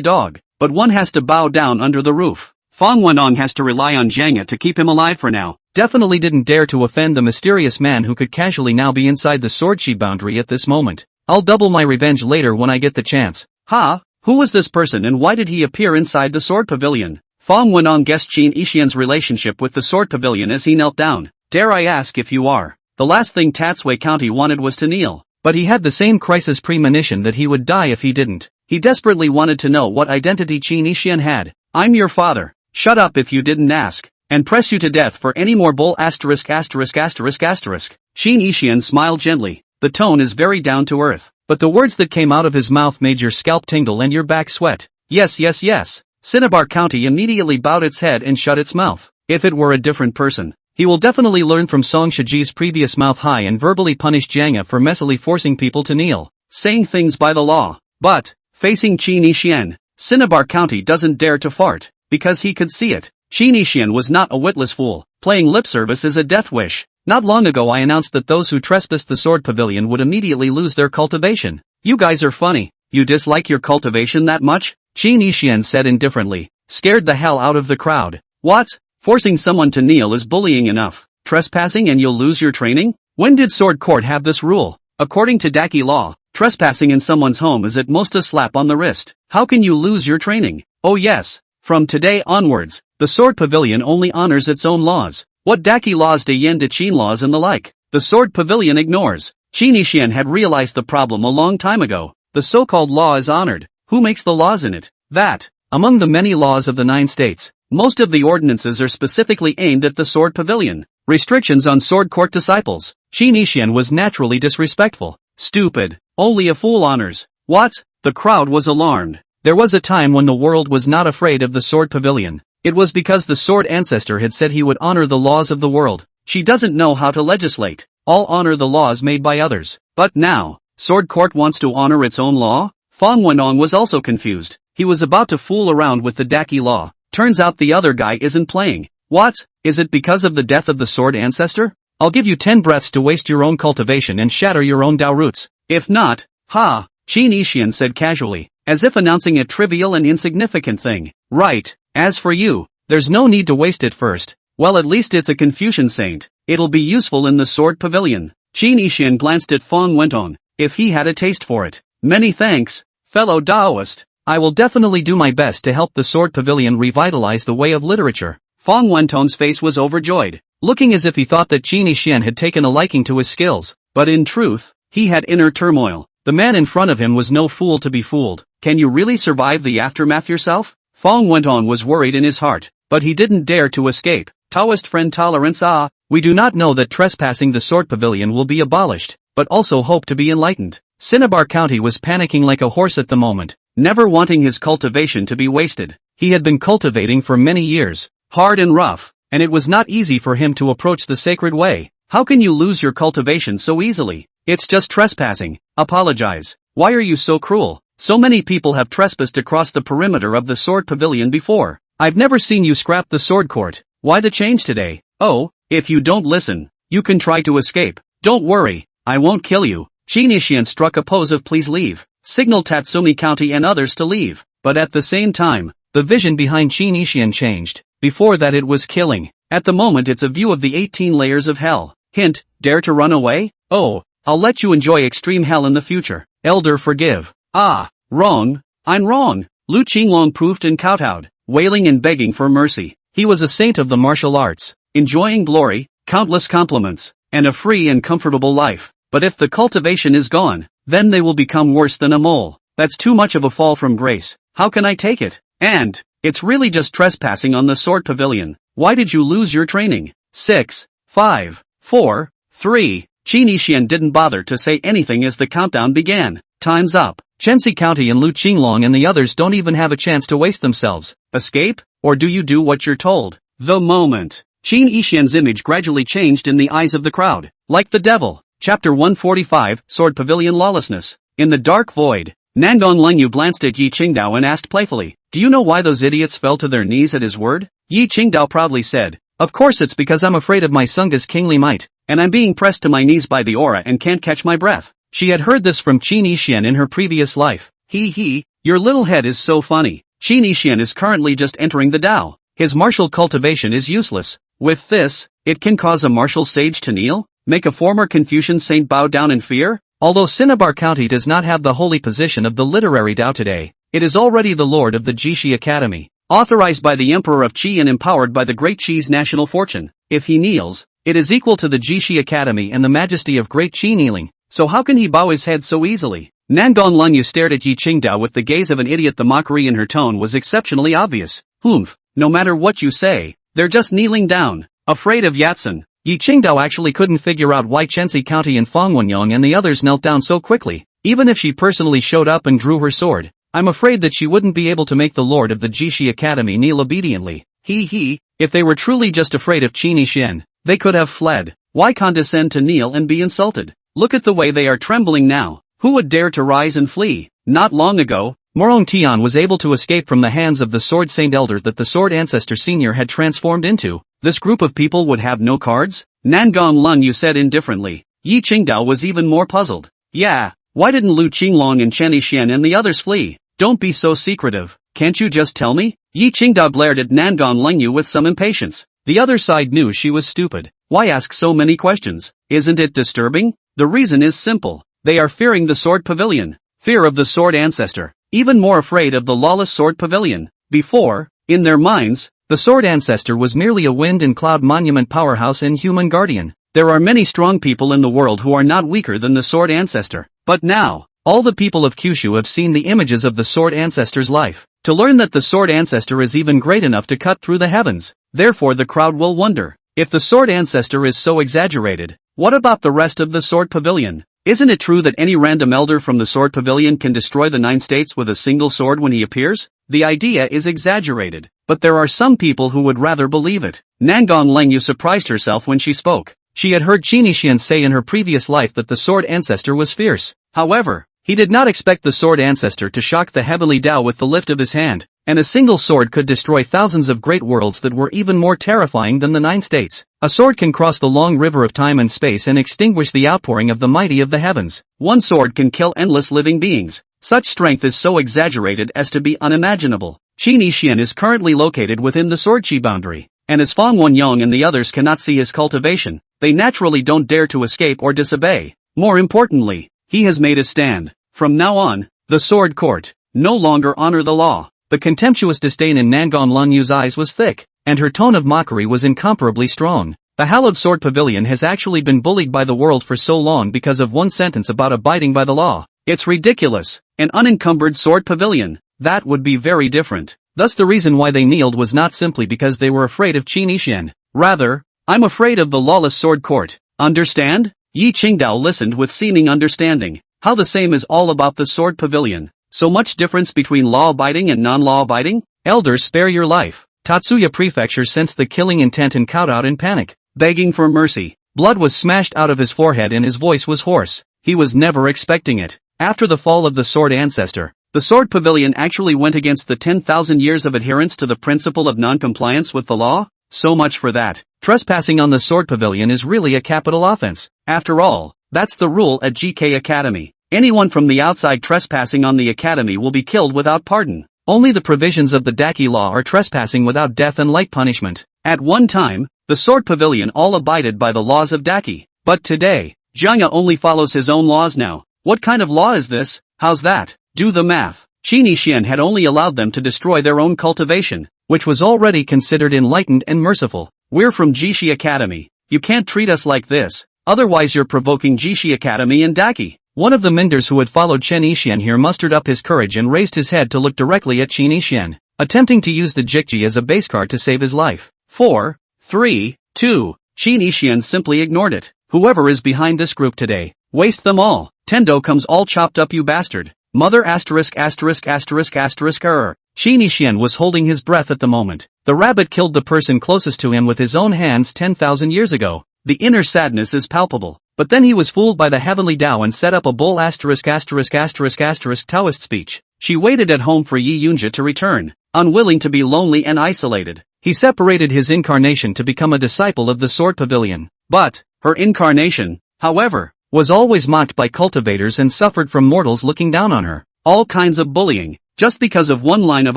dog, but one has to bow down under the roof. Fong Wendong has to rely on Janga to keep him alive for now. Definitely didn't dare to offend the mysterious man who could casually now be inside the swordshi boundary at this moment. I'll double my revenge later when I get the chance. Ha! Who was this person and why did he appear inside the Sword Pavilion? Fong Wendong guessed Qin Yixian's relationship with the Sword Pavilion as he knelt down. Dare I ask if you are? The last thing Tatsui County wanted was to kneel. But he had the same crisis premonition that he would die if he didn't. He desperately wanted to know what identity Qin Yixian had. I'm your father. Shut up if you didn't ask. And press you to death for any more bull asterisk asterisk asterisk asterisk. Qin Yixian smiled gently. The tone is very down to earth. But the words that came out of his mouth made your scalp tingle and your back sweat. Yes, yes, yes. Cinnabar County immediately bowed its head and shut its mouth. If it were a different person, he will definitely learn from Song Shiji's previous mouth high and verbally punish Janga for messily forcing people to kneel, saying things by the law. But, facing Qin Yixian, Cinnabar County doesn't dare to fart, because he could see it. Qin Yixian was not a witless fool. Playing lip service is a death wish. Not long ago I announced that those who trespassed the Sword Pavilion would immediately lose their cultivation. You guys are funny. You dislike your cultivation that much? Qin Yixian said indifferently, scared the hell out of the crowd. What? Forcing someone to kneel is bullying enough. Trespassing and you'll lose your training? When did Sword Court have this rule? According to Daki law, trespassing in someone's home is at most a slap on the wrist. How can you lose your training? Oh yes. From today onwards, the Sword Pavilion only honors its own laws. What Daki laws, de Yen de Qin laws and the like, the Sword Pavilion ignores. Qin Yixian had realized the problem a long time ago. The so-called law is honored. Who makes the laws in it? That, among the many laws of the 9 states, most of the ordinances are specifically aimed at the Sword Pavilion. Restrictions on Sword Court disciples. Qin Yixian was naturally disrespectful. Stupid. Only a fool honors. What? The crowd was alarmed. There was a time when the world was not afraid of the Sword Pavilion. It was because the Sword Ancestor had said he would honor the laws of the world. She doesn't know how to legislate. All honor the laws made by others. But now, Sword Court wants to honor its own law? Fong Wendong was also confused. He was about to fool around with the Daki law. Turns out the other guy isn't playing. What? Is it because of the death of the Sword Ancestor? I'll give you 10 breaths to waste your own cultivation and shatter your own Dao roots. If not, ha, Qin Yixian said casually, as if announcing a trivial and insignificant thing. Right. As for you, there's no need to waste it first. Well, at least it's a Confucian saint. It'll be useful in the Sword Pavilion. Qin Yixian glanced at Fong Wendong. If he had a taste for it. Many thanks, fellow Daoist. I will definitely do my best to help the Sword Pavilion revitalize the way of literature. Fang Wentong's face was overjoyed, looking as if he thought that Qin Yixian had taken a liking to his skills. but in truth, he had inner turmoil. The man in front of him was no fool to be fooled. Can you really survive the aftermath yourself? Fang Wentong was worried in his heart, but he didn't dare to escape. Taoist friend tolerance. We do not know that trespassing the Sword Pavilion will be abolished, but also hope to be enlightened. Cinnabar County was panicking like a horse at the moment, never wanting his cultivation to be wasted. He had been cultivating for many years, hard and rough, and it was not easy for him to approach the sacred way. How can you lose your cultivation so easily? It's just trespassing. Apologize. Why are you so cruel? So many people have trespassed across the perimeter of the Sword Pavilion before. I've never seen you scrap the sword court. Why the change today? Oh, if you don't listen, you can try to escape. Don't worry, I won't kill you. Qin Yixian struck a pose of please leave, signaled Tatsumi County and others to leave, but at the same time, the vision behind Qin Yixian changed. Before that it was killing. At the moment it's a view of the 18 layers of hell. Hint, dare to run away? Oh, I'll let you enjoy extreme hell in the future. Elder forgive. Ah, wrong, I'm wrong. Lu Qinglong poofed and kowtowed, wailing and begging for mercy. He was a saint of the martial arts, enjoying glory, countless compliments, and a free and comfortable life. But if the cultivation is gone, then they will become worse than a mole. That's too much of a fall from grace. How can I take it? And, it's really just trespassing on the Sword Pavilion. Why did you lose your training? 6, 5, 4, 3. Qin Yixian didn't bother to say anything as the countdown began. Time's up. Chenxi County and Lu Qinglong and the others don't even have a chance to waste themselves. Escape? Or do you do what you're told? The moment. Qin Yixian's image gradually changed in the eyes of the crowd. Like the devil. Chapter 145, Sword Pavilion Lawlessness. In the dark void, Nangong Lengyu glanced at Yi Qingdao and asked playfully, do you know why those idiots fell to their knees at his word? Yi Qingdao proudly said, of course it's because I'm afraid of my Sangha's kingly might, and I'm being pressed to my knees by the aura and can't catch my breath. She had heard this from Qin Yixian in her previous life. Your little head is so funny. Qin Yixian is currently just entering the Tao. His martial cultivation is useless. With this, it can cause a martial sage to kneel? Make a former Confucian saint bow down in fear? Although Cinnabar County does not have the holy position of the literary Tao today, it is already the lord of the Jishi Academy. Authorized by the Emperor of Qi and empowered by the Great Qi's national fortune. If he kneels, it is equal to the Jishi Academy and the majesty of Great Qi kneeling. So how can he bow his head so easily? Nangong Lengyu stared at Yi Qingdao with the gaze of an idiot. The mockery in her tone was exceptionally obvious. No matter what you say, they're just kneeling down, afraid of Yatsen. Yi Qingdao actually couldn't figure out why Chenxi County and Fangwenyang and the others knelt down so quickly. Even if she personally showed up and drew her sword, I'm afraid that she wouldn't be able to make the lord of the Jishi Academy kneel obediently. If they were truly just afraid of Qin Yixian, they could have fled. Why condescend to kneel and be insulted? Look at the way they are trembling now. Who would dare to rise and flee? Not long ago, Morong Tian was able to escape from the hands of the Sword Saint Elder that the Sword Ancestor Senior had transformed into. This group of people would have no cards? Nangong Lengyu said indifferently. Yi Qingdao was even more puzzled. Yeah, why didn't Lu Qinglong and Chen Yixian and the others flee? Don't be so secretive. Can't you just tell me? Yi Qingdao glared at Nangong Lengyu with some impatience. The other side knew she was stupid. Why ask so many questions? Isn't it disturbing? The reason is simple. They are fearing the Sword Pavilion. Fear of the Sword Ancestor. Even more afraid of the lawless Sword Pavilion. Before, in their minds, the Sword Ancestor was merely a wind and cloud monument powerhouse and human guardian. There are many strong people in the world who are not weaker than the Sword Ancestor. But now, all the people of Kyushu have seen the images of the Sword Ancestor's life, to learn that the Sword Ancestor is even great enough to cut through the heavens. Therefore the crowd will wonder, if the Sword Ancestor is so exaggerated, what about the rest of the Sword Pavilion? Isn't it true that any random elder from the Sword Pavilion can destroy the 9 states with a single sword when he appears? The idea is exaggerated, but there are some people who would rather believe it. Nangong Lengyu surprised herself when she spoke. She had heard Qin Yixian say in her previous life that the Sword Ancestor was fierce. However, he did not expect the Sword Ancestor to shock the heavenly Tao with the lift of his hand, and a single sword could destroy thousands of great worlds that were even more terrifying than the 9 states. A sword can cross the long river of time and space and extinguish the outpouring of the mighty of the heavens. One sword can kill endless living beings. Such strength is so exaggerated as to be unimaginable. Qin Yixian is currently located within the Sword Qi boundary, and as Fang Wenyang and the others cannot see his cultivation, they naturally don't dare to escape or disobey. More importantly, he has made a stand. From now on, the Sword Court, no longer honor the law. The contemptuous disdain in Nangon Lun Yu's eyes was thick, and her tone of mockery was incomparably strong. The hallowed sword pavilion has actually been bullied by the world for so long because of one sentence about abiding by the law. It's ridiculous. An unencumbered sword pavilion. That would be very different. Thus the reason why they kneeled was not simply because they were afraid of Qin Yixian. Rather, I'm afraid of the lawless sword court. Understand? Yi Qingdao listened with seeming understanding. How the same is all about the sword pavilion. So much difference between law-abiding and non-law-abiding? Elder, spare your life. Tatsuya Prefecture sensed the killing intent and cowed out in panic, begging for mercy. Blood was smashed out of his forehead and his voice was hoarse. He was never expecting it. After the fall of the Sword Ancestor, the Sword Pavilion actually went against the 10,000 years of adherence to the principle of non-compliance with the law? So much for that. Trespassing on the Sword Pavilion is really a capital offense. After all, that's the rule at GK Academy. Anyone from the outside trespassing on the academy will be killed without pardon. Only the provisions of the Daki law are trespassing without death and light punishment. At one time, the Sword Pavilion all abided by the laws of Daki. But today, Jiangya only follows his own laws now. What kind of law is this? How's that? Do the math. Qin Yixian had only allowed them to destroy their own cultivation, which was already considered enlightened and merciful. We're from Jishi Academy. You can't treat us like this, otherwise you're provoking Jishi Academy and Daki. One of the Minders who had followed Chen Yixian here mustered up his courage and raised his head to look directly at Qin Yixian, attempting to use the Jikji as a base card to save his life. 4, 3, 2. Qin Yixian simply ignored it. Whoever is behind this group today, waste them all. Tendo comes all chopped up, you bastard. Mother asterisk asterisk asterisk asterisk error. Qin Yixian was holding his breath at the moment. The rabbit killed the person closest to him with his own hands 10,000 years ago. The inner sadness is palpable. But then he was fooled by the heavenly Tao and set up a bull asterisk asterisk asterisk asterisk Taoist speech. She waited at home for Yi Yunjia to return, unwilling to be lonely and isolated. He separated his incarnation to become a disciple of the Sword Pavilion. But, her incarnation, however, was always mocked by cultivators and suffered from mortals looking down on her. All kinds of bullying, just because of one line of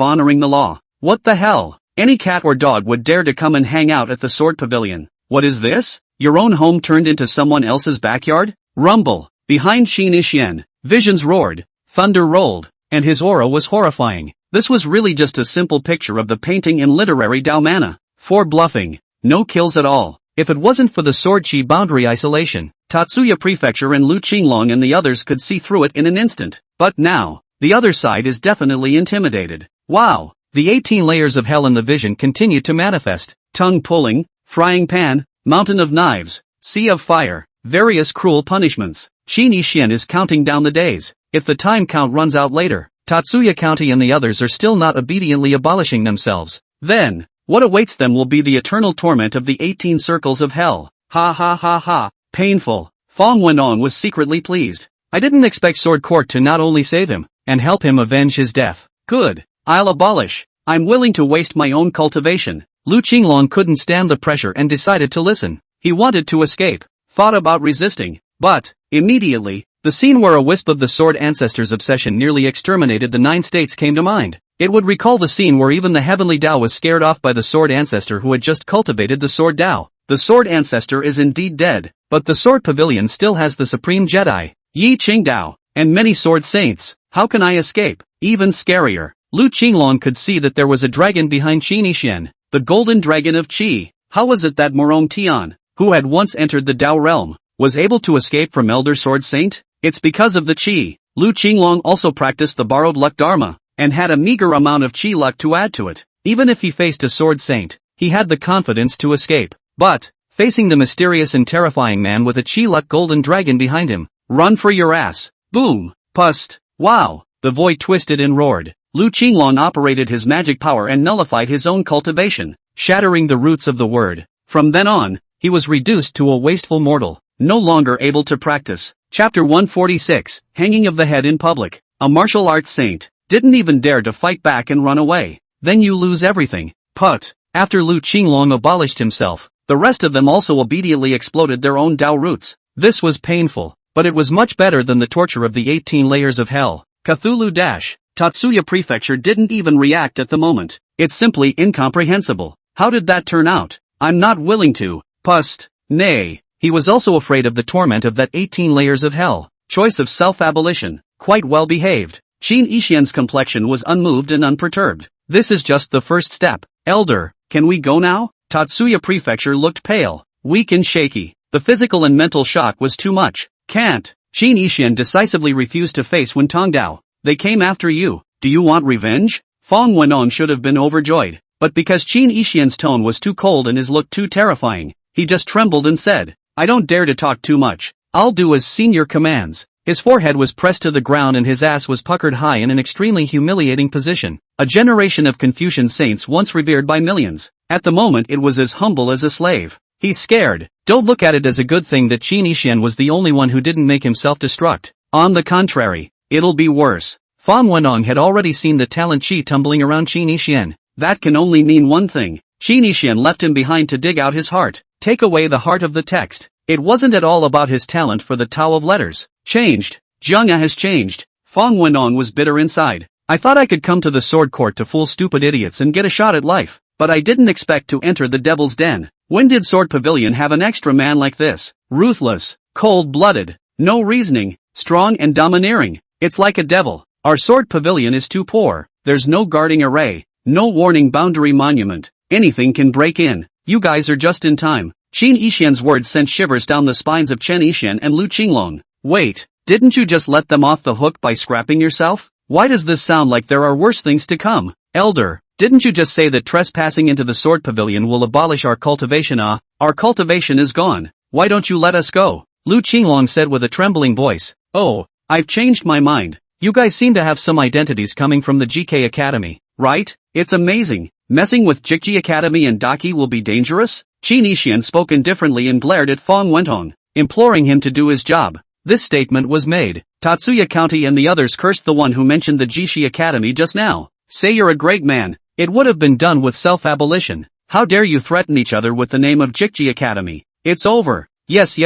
honoring the law. What the hell? Any cat or dog would dare to come and hang out at the Sword Pavilion. What is this? Your own home turned into someone else's backyard? Rumble. Behind Qin Yixian, visions roared, thunder rolled, and his aura was horrifying. This was really just a simple picture of the painting in literary Dao Mana. For bluffing. No kills at all. If it wasn't for the sword chi boundary isolation, Tatsuya Prefecture and Lu Qinglong and the others could see through it in an instant. But now, the other side is definitely intimidated. Wow. The 18 layers of hell in the vision continued to manifest. Tongue pulling, frying pan, mountain of knives, sea of fire, various cruel punishments. Qin Yixian is counting down the days. If the time count runs out later, Tatsuya County and the others are still not obediently abolishing themselves, then, what awaits them will be the eternal torment of the 18 circles of hell. Ha ha ha ha. Painful. Fong Wenong was secretly pleased. I didn't expect Sword Court to not only save him, and help him avenge his death. Good. I'll abolish. I'm willing to waste my own cultivation. Lu Qinglong couldn't stand the pressure and decided to listen. He wanted to escape, thought about resisting, but, immediately, the scene where a wisp of the Sword Ancestor's obsession nearly exterminated the 9 states came to mind. It would recall the scene where even the heavenly Tao was scared off by the Sword Ancestor who had just cultivated the Sword Tao. The Sword Ancestor is indeed dead, but the Sword Pavilion still has the Supreme Jedi, Yi Qingdao, and many Sword Saints. How can I escape? Even scarier. Lu Qinglong could see that there was a dragon behind Qin Yixian, the golden dragon of Qi. How was it that Morong Tian, who had once entered the Tao realm, was able to escape from Elder Sword Saint? It's because of the Qi. Lu Qinglong also practiced the borrowed luck dharma, and had a meager amount of Qi luck to add to it. Even if he faced a Sword Saint, he had the confidence to escape. But, facing the mysterious and terrifying man with a Qi luck golden dragon behind him, run for your ass. Boom. Pust. Wow. The void twisted and roared. Lu Qinglong operated his magic power and nullified his own cultivation, shattering the roots of the word. From then on, he was reduced to a wasteful mortal, no longer able to practice. Chapter 146, Hanging of the Head in Public. A martial arts saint, didn't even dare to fight back and run away. Then you lose everything. Put. After Lu Qinglong abolished himself, the rest of them also obediently exploded their own Tao roots. This was painful, but it was much better than the torture of the 18 layers of hell. Cthulhu dash. Tatsuya Prefecture didn't even react at the moment. It's simply incomprehensible. How did that turn out? I'm not willing to. Pust. Nay. He was also afraid of the torment of that 18 layers of hell. Choice of self-abolition. Quite well behaved. Qin Yixian's complexion was unmoved and unperturbed. This is just the first step. Elder, can we go now? Tatsuya Prefecture looked pale, weak and shaky. The physical and mental shock was too much. Can't. Qin Yixian decisively refused to face Wen Tongdao. They came after you. Do you want revenge? Fong Wenong should have been overjoyed. But because Qin Yixian's tone was too cold and his look too terrifying, he just trembled and said, I don't dare to talk too much. I'll do as senior commands. His forehead was pressed to the ground and his ass was puckered high in an extremely humiliating position. A generation of Confucian saints once revered by millions. At the moment it was as humble as a slave. He's scared. Don't look at it as a good thing that Qin Yixian was the only one who didn't make himself destruct. On the contrary, it'll be worse. Fong Wenong had already seen the talent chi tumbling around Qin Yixian. That can only mean one thing. Qin Yixian left him behind to dig out his heart. Take away the heart of the text. It wasn't at all about his talent for the Tao of Letters. Changed. Jiangya has changed. Fong Wenong was bitter inside. I thought I could come to the sword court to fool stupid idiots and get a shot at life, but I didn't expect to enter the devil's den. When did Sword Pavilion have an extra man like this? Ruthless, cold-blooded, no reasoning, strong and domineering. It's like a devil. Our Sword Pavilion is too poor. There's no guarding array, no warning boundary monument. Anything can break in. You guys are just in time. Qin Yixian's words sent shivers down the spines of Chen Yixian and Lu Qinglong. Wait, didn't you just let them off the hook by scrapping yourself? Why does this sound like there are worse things to come? Elder, didn't you just say that trespassing into the Sword Pavilion will abolish our cultivation? Our cultivation is gone. Why don't you let us go? Lu Qinglong said with a trembling voice. Oh, I've changed my mind. You guys seem to have some identities coming from the GK Academy, right? It's amazing. Messing with Jikji Academy and Daki will be dangerous? Qin Yixian spoke indifferently and glared at Fong Wentong, imploring him to do his job. This statement was made. Tatsuya County and the others cursed the one who mentioned the Jishi Academy just now. Say you're a great man. It would have been done with self-abolition. How dare you threaten each other with the name of Jikji Academy? It's over. Yes.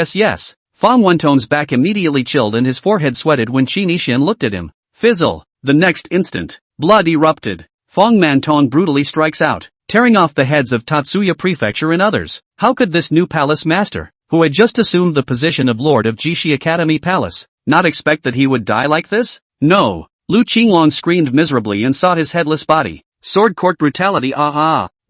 Fong Wentong's back immediately chilled and his forehead sweated when Qin Yixian looked at him. Fizzle. The next instant, blood erupted. Fong Mantong brutally strikes out, tearing off the heads of Tatsuya Prefecture and others. How could this new palace master, who had just assumed the position of Lord of Jishi Academy Palace, not expect that he would die like this? No. Lu Qinglong screamed miserably and sought his headless body. Sword court brutality,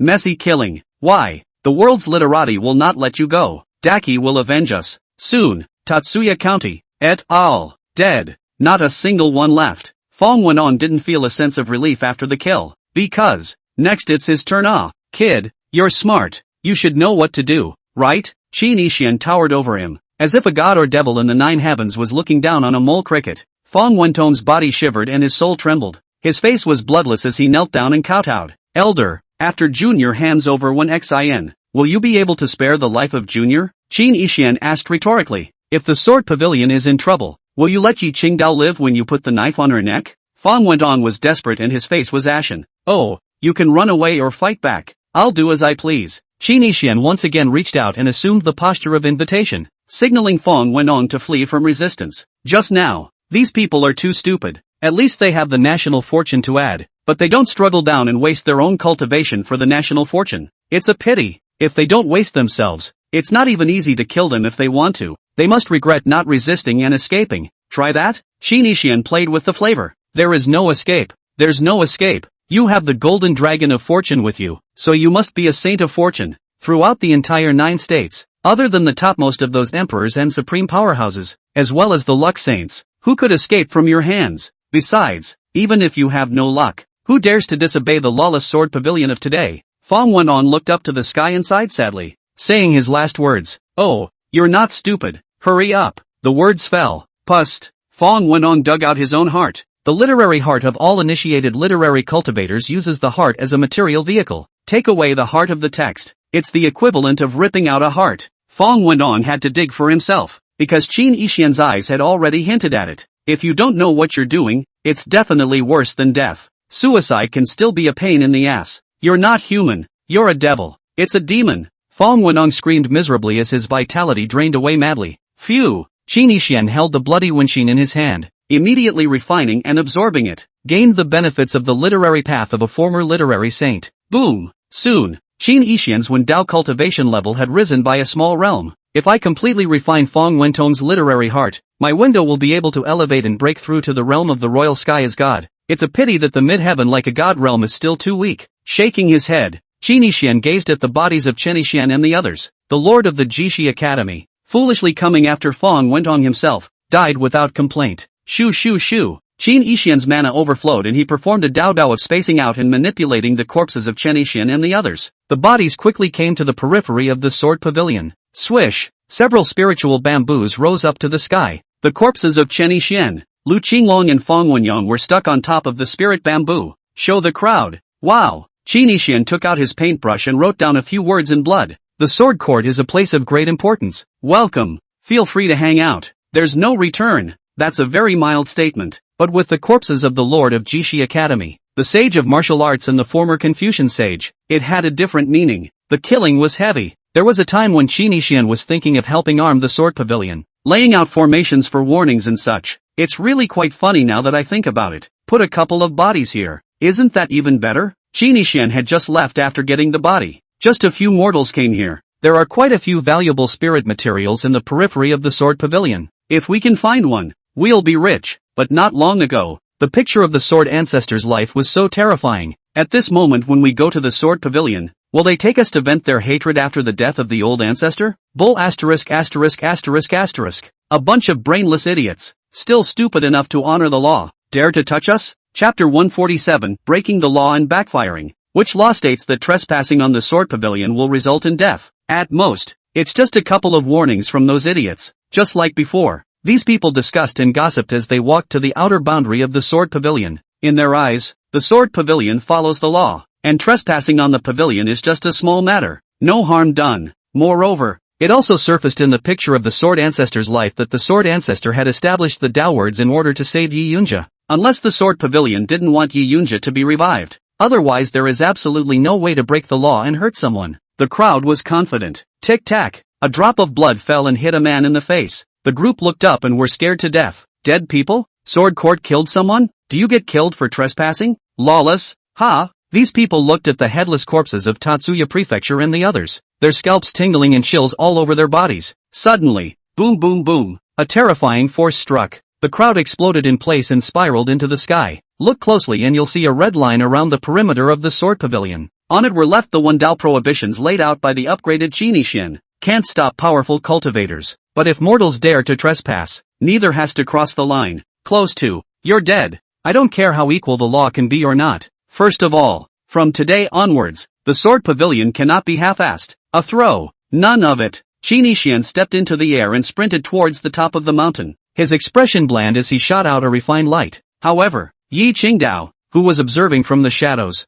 messy killing. Why? The world's literati will not let you go. Daki will avenge us. Soon. Tatsuya County, et al. Dead. Not a single one left. Fong Wenong didn't feel a sense of relief after the kill. Because, next it's his turn. Kid, you're smart. You should know what to do, right? Qin Yixian towered over him, as if a god or devil in the nine heavens was looking down on a mole cricket. Fong Wentong's body shivered and his soul trembled. His face was bloodless as he knelt down and kowtowed. Elder, after Junior hands over 1xin, will you be able to spare the life of Junior? Qin Yixian asked rhetorically. If the Sword Pavilion is in trouble, will you let Yi Qingdao live when you put the knife on her neck? Fong Wentong was desperate and his face was ashen. Oh, you can run away or fight back. I'll do as I please. Qin Yixian once again reached out and assumed the posture of invitation, signaling Fong Wenong to flee from resistance. Just now, these people are too stupid. At least they have the national fortune to add, but they don't struggle down and waste their own cultivation for the national fortune. It's a pity. If they don't waste themselves, it's not even easy to kill them if they want to. They must regret not resisting and escaping. Try that? Qin Yixian played with the flavor. There is no escape. There's no escape. You have the golden dragon of fortune with you, so you must be a saint of fortune. Throughout the entire 9 states, other than the topmost of those emperors and supreme powerhouses, as well as the luck saints, who could escape from your hands? Besides, even if you have no luck, who dares to disobey the lawless Sword Pavilion of today? Fong Wenong looked up to the sky and sighed sadly, saying his last words. Oh, you're not stupid. Hurry up. The words fell. Pust. Fong Wenong dug out his own heart. The literary heart of all initiated literary cultivators uses the heart as a material vehicle. Take away the heart of the text. It's the equivalent of ripping out a heart. Fong Wenong had to dig for himself, because Qin Yixian's eyes had already hinted at it. If you don't know what you're doing, it's definitely worse than death. Suicide can still be a pain in the ass. You're not human. You're a devil. It's a demon. Fong Wenong screamed miserably as his vitality drained away madly. Phew! Qin Yixian held the bloody Wenxin in his hand, immediately refining and absorbing it, gained the benefits of the literary path of a former literary saint. Boom! Soon, Qin Yixian's Wendao cultivation level had risen by a small realm. If I completely refine Fong Wentong's literary heart, my window will be able to elevate and break through to the realm of the royal sky as God. It's a pity that the mid-heaven like a god realm is still too weak. Shaking his head, Qin Yixian gazed at the bodies of Chen Yixian and the others. The lord of the Jishi Academy, foolishly coming after Fong Wentong himself, died without complaint. Shoo shoo shoo. Qin Yixian's mana overflowed and he performed a dao of spacing out and manipulating the corpses of Chen Yixian and the others. The bodies quickly came to the periphery of the sword pavilion. Swish! Several spiritual bamboos rose up to the sky. The corpses of Chen Yixian, Lu Qinglong and Fong Wenyang were stuck on top of the spirit bamboo. Show the crowd. Wow! Qin Yixian took out his paintbrush and wrote down a few words in blood. The sword court is a place of great importance. Welcome. Feel free to hang out. There's no return. That's a very mild statement. But with the corpses of the Lord of Jishi Academy, the sage of martial arts and the former Confucian sage, it had a different meaning. The killing was heavy. There was a time when Qin Yixian was thinking of helping arm the sword pavilion, laying out formations for warnings and such. It's really quite funny now that I think about it. Put a couple of bodies here. Isn't that even better? Qin Yixian had just left after getting the body. Just a few mortals came here. There are quite a few valuable spirit materials in the periphery of the sword pavilion. If we can find one, we'll be rich. But not long ago, the picture of the Sword Ancestor's life was so terrifying. At this moment when we go to the Sword Pavilion, will they take us to vent their hatred after the death of the old ancestor? Bull asterisk asterisk asterisk asterisk. A bunch of brainless idiots, still stupid enough to honor the law, dare to touch us? Chapter 147, Breaking the Law and Backfiring. Which law states that trespassing on the Sword Pavilion will result in death? At most, it's just a couple of warnings from those idiots, just like before. These people discussed and gossiped as they walked to the outer boundary of the Sword Pavilion. In their eyes, the Sword Pavilion follows the law, and trespassing on the pavilion is just a small matter. No harm done. Moreover, it also surfaced in the picture of the Sword Ancestor's life that the Sword Ancestor had established the Tao words in order to save Yi Yunjia. Unless the Sword Pavilion didn't want Yi Yunjia to be revived. Otherwise there is absolutely no way to break the law and hurt someone. The crowd was confident. Tic-tac. A drop of blood fell and hit a man in the face. The group looked up and were scared to death. Dead people? Sword court killed someone? Do you get killed for trespassing? Lawless? Ha! These people looked at the headless corpses of Tatsuya Prefecture and the others, their scalps tingling and chills all over their bodies. Suddenly, boom boom boom, a terrifying force struck. The crowd exploded in place and spiraled into the sky. Look closely and you'll see a red line around the perimeter of the sword pavilion. On it were left the Wendao prohibitions laid out by the upgraded Qin Yixian. Can't stop powerful cultivators. But if mortals dare to trespass, neither has to cross the line. Close to, you're dead. I don't care how equal the law can be or not. First of all, from today onwards, the sword pavilion cannot be half-assed. A throw. None of it. Qin Yixian stepped into the air and sprinted towards the top of the mountain. His expression bland as he shot out a refined light. However, Yi Qingdao, who was observing from the shadows,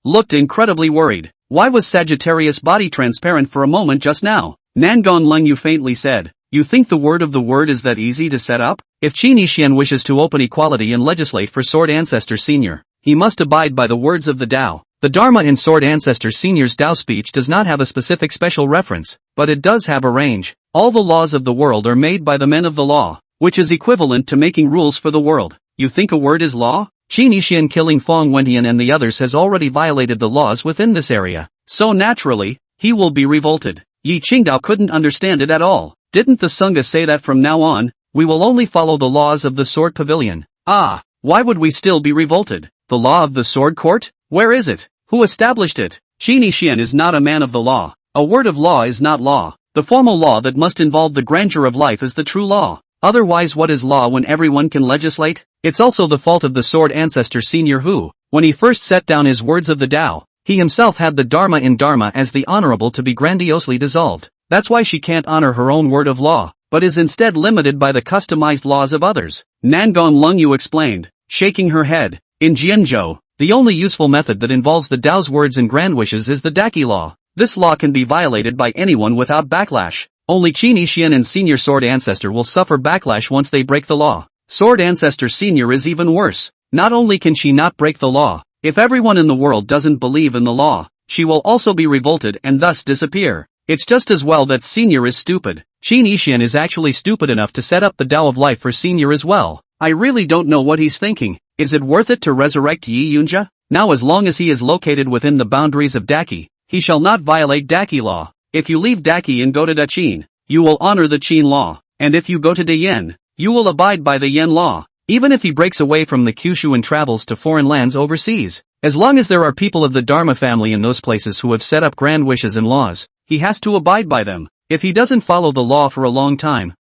looked incredibly worried. Why was Sagittarius' body transparent for a moment just now? Nangon Lengyu faintly said, you think the word of the word is that easy to set up? If Qin Yixian wishes to open equality and legislate for Sword Ancestor Senior, he must abide by the words of the Tao. The Dharma in Sword Ancestor Senior's Tao speech does not have a specific special reference, but it does have a range. All the laws of the world are made by the men of the law, which is equivalent to making rules for the world. You think a word is law? Qin Yixian killing Fong Wentian and the others has already violated the laws within this area, so naturally, he will be revolted. Yi Qingdao couldn't understand it at all. Didn't the Sangha say that from now on, we will only follow the laws of the sword pavilion? Ah, why would we still be revolted? The law of the sword court? Where is it? Who established it? Qin Yixian is not a man of the law. A word of law is not law. The formal law that must involve the grandeur of life is the true law. Otherwise what is law when everyone can legislate? It's also the fault of the Sword Ancestor Senior who, when he first set down his words of the Tao, he himself had the Dharma in Dharma as the honorable to be grandiosely dissolved. That's why she can't honor her own word of law, but is instead limited by the customized laws of others. Nangon Lengyu explained, shaking her head. In Jianzhou, the only useful method that involves the Tao's words and grand wishes is the Daki law. This law can be violated by anyone without backlash. Only Qin Yixian and Senior Sword Ancestor will suffer backlash once they break the law. Sword Ancestor Senior is even worse. Not only can she not break the law, if everyone in the world doesn't believe in the law, she will also be revolted and thus disappear. It's just as well that Senior is stupid. Qin Yixian is actually stupid enough to set up the Tao of life for Senior as well. I really don't know what he's thinking. Is it worth it to resurrect Yi Yunjia? Now as long as he is located within the boundaries of Daki, he shall not violate Daki law. If you leave Daki and go to Daqin, you will honor the Qin law, and if you go to Dayen, you will abide by the Yen law, even if he breaks away from the Kyushu and travels to foreign lands overseas. As long as there are people of the Dharma family in those places who have set up grand wishes and laws, he has to abide by them. If he doesn't follow the law for a long time,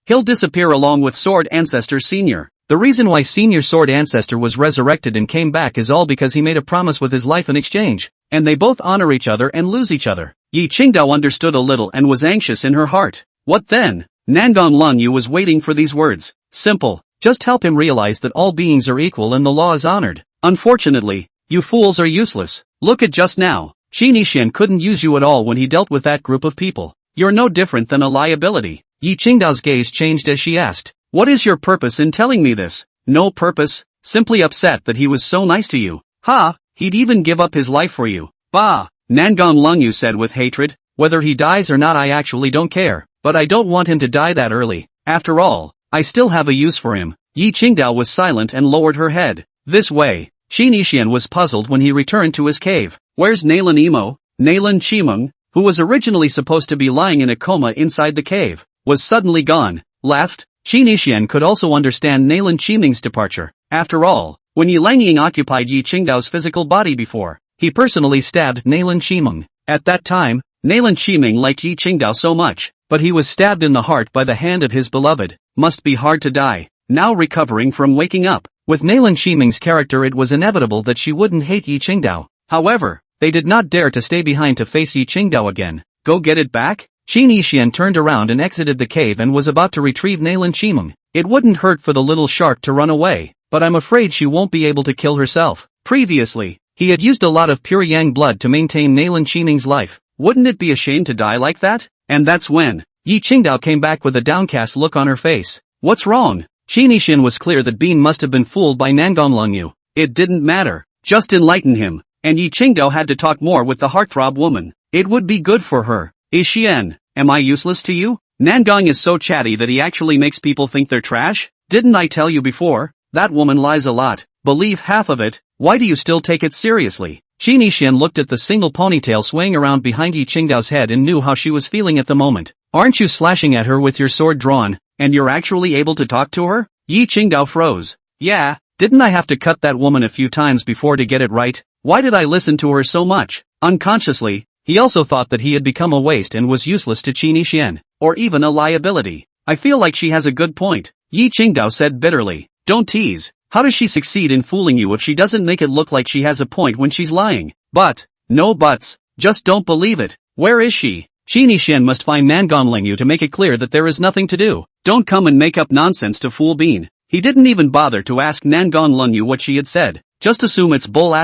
he'll disappear along with Sword Ancestor Sr. The reason why Senior Sword Ancestor was resurrected and came back is all because he made a promise with his life in exchange, and they both honor each other and lose each other. Yi Qingdao understood a little and was anxious in her heart. What then? Nangon Lungyu was waiting for these words. Simple. Just help him realize that all beings are equal and the law is honored. Unfortunately, you fools are useless. Look at just now. Qin Yishan couldn't use you at all when he dealt with that group of people. You're no different than a liability. Yi Qingdao's gaze changed as she asked, what is your purpose in telling me this? No purpose, simply upset that he was so nice to you. He'd even give up his life for you. Bah! Nangon Lungyu said with hatred, whether he dies or not I actually don't care, but I don't want him to die that early. After all, I still have a use for him. Yi Qingdao was silent and lowered her head. This way, Qin Yishan was puzzled when he returned to his cave. Where's Nalan Imo? Nalan Qimeng, who was originally supposed to be lying in a coma inside the cave, was suddenly gone. Left? Qin Yishan could also understand Nalan Qimeng's departure. After all, when Yi Langying occupied Yi Qingdao's physical body before, he personally stabbed Nalan Qimeng. At that time, Nalan Qimeng liked Yi Qingdao so much, but he was stabbed in the heart by the hand of his beloved. Must be hard to die. Now recovering from waking up. With Nalan Qimeng's character it was inevitable that she wouldn't hate Yi Qingdao. However, they did not dare to stay behind to face Yi Qingdao again. Go get it back? Qin Yishan turned around and exited the cave and was about to retrieve Nalan Qimeng. It wouldn't hurt for the little shark to run away, but I'm afraid she won't be able to kill herself. Previously, he had used a lot of pure yang blood to maintain Nalan Qimeng's life. Wouldn't it be a shame to die like that? And that's when Yi Qingdao came back with a downcast look on her face. What's wrong? Qin Yishan was clear that Bean must have been fooled by Nangon Lungyu. It didn't matter. Just enlighten him. And Yi Qingdao had to talk more with the heartthrob woman. It would be good for her. Xian, am I useless to you? Nangong is so chatty that he actually makes people think they're trash? Didn't I tell you before? That woman lies a lot. Believe half of it. Why do you still take it seriously? Qin Yishan looked at the single ponytail swaying around behind Yi Qingdao's head and knew how she was feeling at the moment. Aren't you slashing at her with your sword drawn, and you're actually able to talk to her? Yi Qingdao froze. Yeah, didn't I have to cut that woman a few times before to get it right? Why did I listen to her so much? Unconsciously, he also thought that he had become a waste and was useless to Qin Yishan, or even a liability. I feel like she has a good point, Yi Qingdao said bitterly. Don't tease. How does she succeed in fooling you if she doesn't make it look like she has a point when she's lying? But, no buts, just don't believe it. Where is she? Qin Yishan must find Nangon Lingyu to make it clear that there is nothing to do. Don't come and make up nonsense to fool Bean. He didn't even bother to ask Nangon Lungyu what she had said. Just assume it's bull *****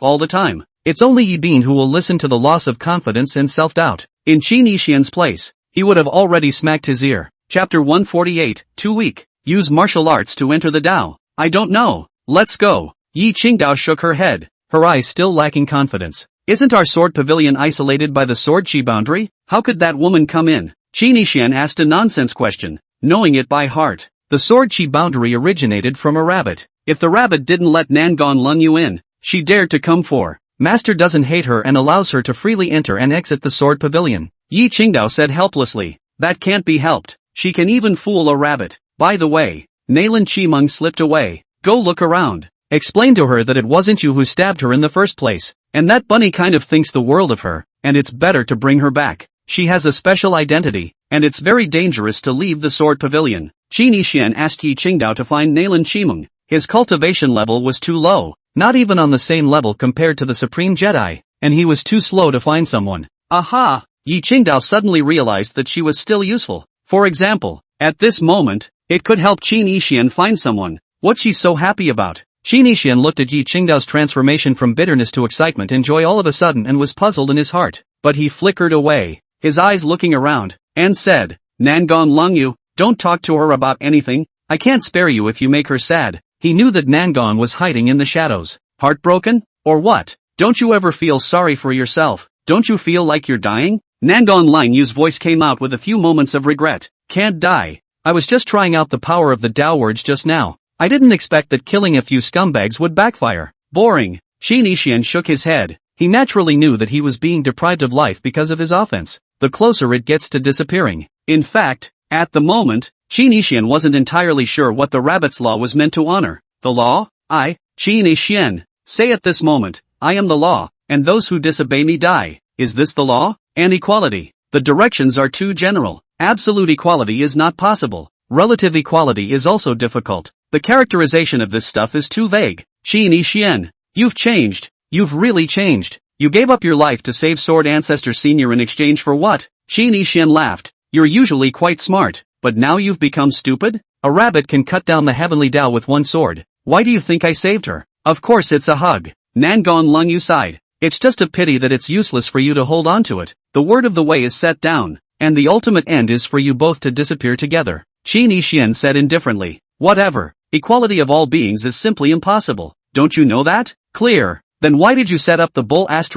all the time. It's only Yi Bean who will listen to the loss of confidence and self-doubt. In Qin Yishan's place, he would have already smacked his ear. Chapter 148, Too weak. Use martial arts to enter the Tao. I don't know. Let's go. Yi Qingdao shook her head, her eyes still lacking confidence. Isn't our sword pavilion isolated by the sword chi boundary? How could that woman come in? Qin Yishan asked a nonsense question, knowing it by heart. The sword chi boundary originated from a rabbit. If the rabbit didn't let Nangon Lungyu in, she dared to come for. Master doesn't hate her and allows her to freely enter and exit the sword pavilion. Yi Qingdao said helplessly. That can't be helped. She can even fool a rabbit. By the way, Nalan Qimeng slipped away. Go look around. Explain to her that it wasn't you who stabbed her in the first place, and that bunny kind of thinks the world of her, and it's better to bring her back. She has a special identity, and it's very dangerous to leave the sword pavilion. Qin Yishan asked Yi Qingdao to find Nalan Qimeng. His cultivation level was too low, not even on the same level compared to the Supreme Jedi, and he was too slow to find someone. Aha! Yi Qingdao suddenly realized that she was still useful. For example, at this moment, it could help Qin Yishan find someone. What's she so happy about? Qin Yishan looked at Yi Qingdao's transformation from bitterness to excitement and joy all of a sudden and was puzzled in his heart. But he flickered away, his eyes looking around, and said, Nangon Lungyu, don't talk to her about anything. I can't spare you if you make her sad. He knew that Nangon was hiding in the shadows. Heartbroken? Or what? Don't you ever feel sorry for yourself? Don't you feel like you're dying? Nangon Lingyu's voice came out with a few moments of regret. Can't die. I was just trying out the power of the Tao words just now. I didn't expect that killing a few scumbags would backfire. Boring. Qin Yishan shook his head. He naturally knew that he was being deprived of life because of his offense. the closer it gets to disappearing. In fact, at the moment, Qin Yixian wasn't entirely sure what the rabbit's law was meant to honor. The law? Qin Yixian, say at this moment, I am the law, and those who disobey me die. Is this the law? And equality. The directions are too general. Absolute equality is not possible. Relative equality is also difficult. The characterization of this stuff is too vague. Qin Yixian, you've changed. You've really changed. You gave up your life to save Sword Ancestor Senior in exchange for what? Qin Yixian laughed. You're usually quite smart, but now you've become stupid? A rabbit can cut down the heavenly Tao with one sword. Why do you think I saved her? Of course it's a hug. Nangon Lungyu sighed. It's just a pity that it's useless for you to hold on to it. The word of the way is set down, and the ultimate end is for you both to disappear together. Qin Yixian said indifferently. Whatever. Equality of all beings is simply impossible. Don't you know that? Clear. Then why did you set up the bull ******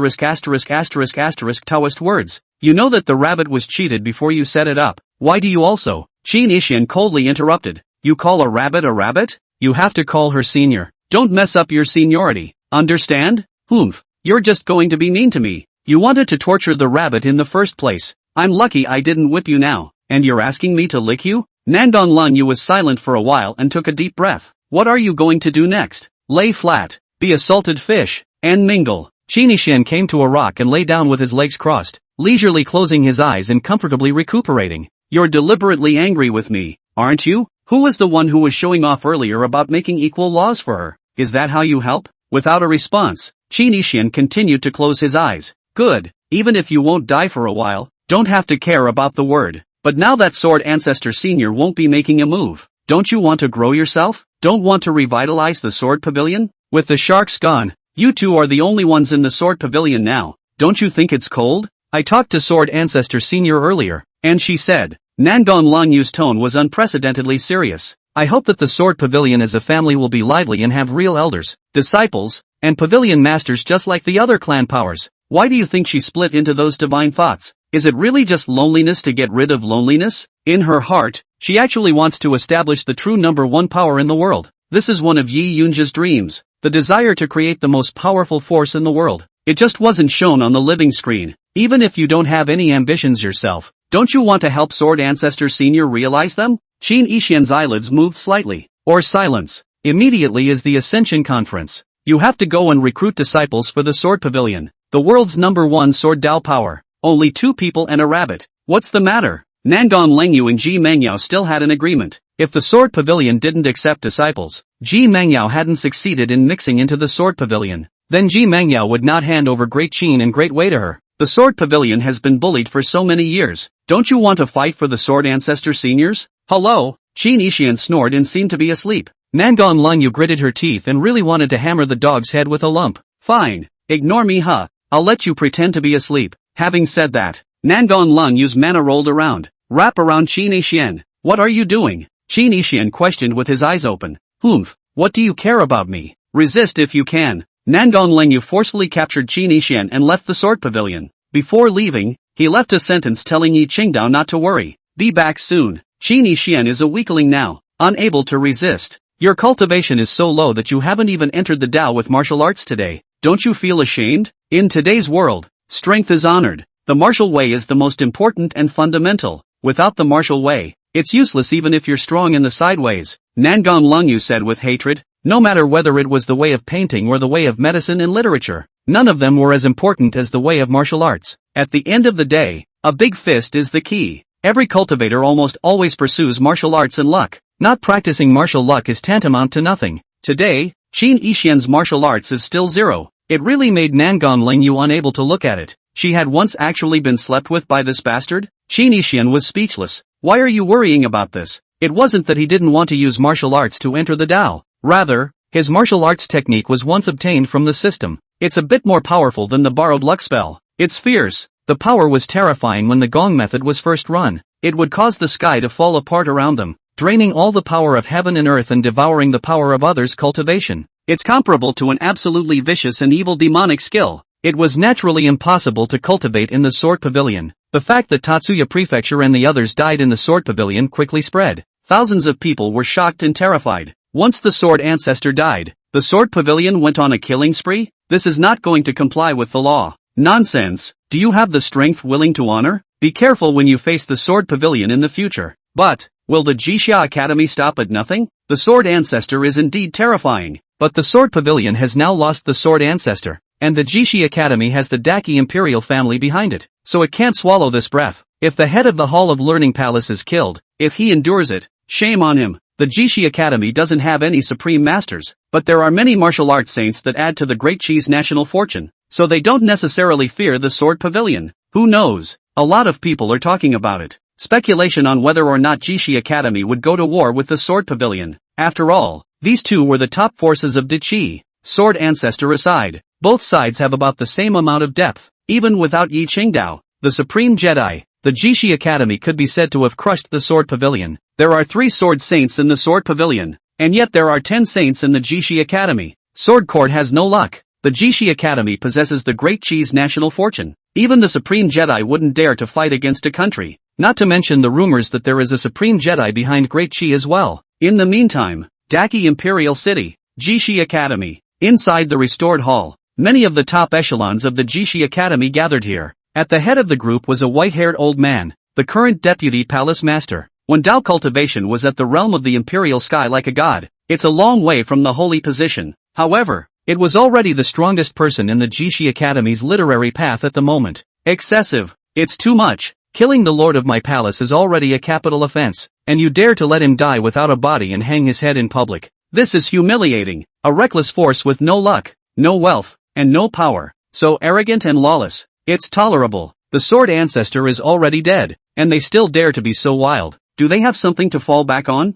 Taoist words? You know that the rabbit was cheated before you set it up. Why do you also? Qin Yixian coldly interrupted. You call a rabbit a rabbit? You have to call her senior. Don't mess up your seniority. Understand? Humph. You're just going to be mean to me. You wanted to torture the rabbit in the first place. I'm lucky I didn't whip you now. And you're asking me to lick you? Nangon Lungyu was silent for a while and took a deep breath. What are you going to do next? Lay flat. Be a salted fish. And mingle. Qin Yixian came to a rock and lay down with his legs crossed, leisurely closing his eyes and comfortably recuperating. You're deliberately angry with me, aren't you? Who was the one who was showing off earlier about making equal laws for her? Is that how you help? Without a response, Qin Yixian continued to close his eyes. Good. Even if you won't die for a while, don't have to care about the word. But now that Sword Ancestor Senior won't be making a move, don't you want to grow yourself? Don't want to revitalize the Sword Pavilion? With the sharks gone, you two are the only ones in the Sword Pavilion now. Don't you think it's cold? I talked to Sword Ancestor Senior earlier, and she said. Nangon Longyu's tone was unprecedentedly serious. I hope that the Sword Pavilion as a family will be lively and have real elders, disciples, and pavilion masters just like the other clan powers. Why do you think she split into those divine thoughts? Is it really just loneliness to get rid of loneliness? In her heart, she actually wants to establish the true number one power in the world. This is one of Yi Yunja's dreams, the desire to create the most powerful force in the world. It just wasn't shown on the living screen. Even if you don't have any ambitions yourself, don't you want to help Sword Ancestor Senior realize them? Qin Yixian's eyelids moved slightly. Or silence. Immediately is the Ascension Conference. You have to go and recruit disciples for the Sword Pavilion. The world's number one Sword Dao power. Only 2 people and a rabbit. What's the matter? Nangon Lengyu and Ji Mengyao still had an agreement. If the Sword Pavilion didn't accept disciples, Ji Mengyao hadn't succeeded in mixing into the Sword Pavilion, then Ji Mengyao would not hand over Great Qin and Great Wei to her. The Sword Pavilion has been bullied for so many years. Don't you want to fight for the Sword Ancestor Seniors? Hello? Qin Yixian snored and seemed to be asleep. Nangon Lungyu gritted her teeth and really wanted to hammer the dog's head with a lump. Fine. Ignore me, huh? I'll let you pretend to be asleep. Having said that, Nangon Lungyu's mana rolled around. Wrap around Qin Yixian. What are you doing? Qin Yixian questioned with his eyes open. Humph. What do you care about me? Resist if you can. Nangon Lengyu forcefully captured Qin Yixian and left the Sword Pavilion. Before leaving, he left a sentence telling Yi Qingdao not to worry. Be back soon. Qin Yixian is a weakling now, unable to resist. Your cultivation is so low that you haven't even entered the Tao with martial arts today. Don't you feel ashamed? In today's world, strength is honored. The martial way is the most important and fundamental. Without the martial way, it's useless even if you're strong in the sideways. Nangon Lungyu said with hatred. No matter whether it was the way of painting or the way of medicine and literature, none of them were as important as the way of martial arts. At the end of the day, a big fist is the key. Every cultivator almost always pursues martial arts and luck. Not practicing martial luck is tantamount to nothing. Today, Qin Yixian's martial arts is still 0. It really made Nangon Lengyu unable to look at it. She had once actually been slept with by this bastard? Qin Yixian was speechless. Why are you worrying about this? It wasn't that he didn't want to use martial arts to enter the Tao. Rather, his martial arts technique was once obtained from the system. It's a bit more powerful than the borrowed luck spell. It's fierce. The power was terrifying when the Gong method was first run. It would cause the sky to fall apart around them, draining all the power of heaven and earth and devouring the power of others' cultivation. It's comparable to an absolutely vicious and evil demonic skill. It was naturally impossible to cultivate in the Sword Pavilion. The fact that Tatsuya Prefecture and the others died in the Sword Pavilion quickly spread. Thousands of people were shocked and terrified. Once the Sword Ancestor died, the Sword Pavilion went on a killing spree? This is not going to comply with the law. Nonsense. Do you have the strength willing to honor? Be careful when you face the Sword Pavilion in the future. But, will the Jixia Academy stop at nothing? The Sword Ancestor is indeed terrifying. But the Sword Pavilion has now lost the Sword Ancestor, and the Jixia Academy has the Daki Imperial family behind it, so it can't swallow this breath. If the head of the Hall of Learning Palace is killed, if he endures it, shame on him. The Jixia Academy doesn't have any supreme masters, but there are many martial arts saints that add to the Great Chi's national fortune, so they don't necessarily fear the Sword Pavilion. Who knows? A lot of people are talking about it. Speculation on whether or not Jixia Academy would go to war with the Sword Pavilion. After all, these two were the top forces of Qi. Sword Ancestor aside, both sides have about the same amount of depth. Even without Yi Qingdao, the Supreme Jedi, the Jixia Academy could be said to have crushed the Sword Pavilion. There are 3 Sword Saints in the Sword Pavilion, and yet there are 10 Saints in the Jixia Academy. Sword Court has no luck. The Jixia Academy possesses the Great Chi's national fortune. Even the Supreme Jedi wouldn't dare to fight against a country. Not to mention the rumors that there is a Supreme Jedi behind Great Chi as well. In the meantime, Daki Imperial City, Jixia Academy. Inside the restored hall, many of the top echelons of the Jixia Academy gathered here. At the head of the group was a white-haired old man, the current deputy palace master. When Dao cultivation was at the realm of the imperial sky like a god, it's a long way from the holy position. However, it was already the strongest person in the Jixia Academy's literary path at the moment. Excessive. It's too much. Killing the lord of my palace is already a capital offense, and you dare to let him die without a body and hang his head in public. This is humiliating. A reckless force with no luck, no wealth, and no power. So arrogant and lawless. It's tolerable. The Sword Ancestor is already dead, and they still dare to be so wild. Do they have something to fall back on?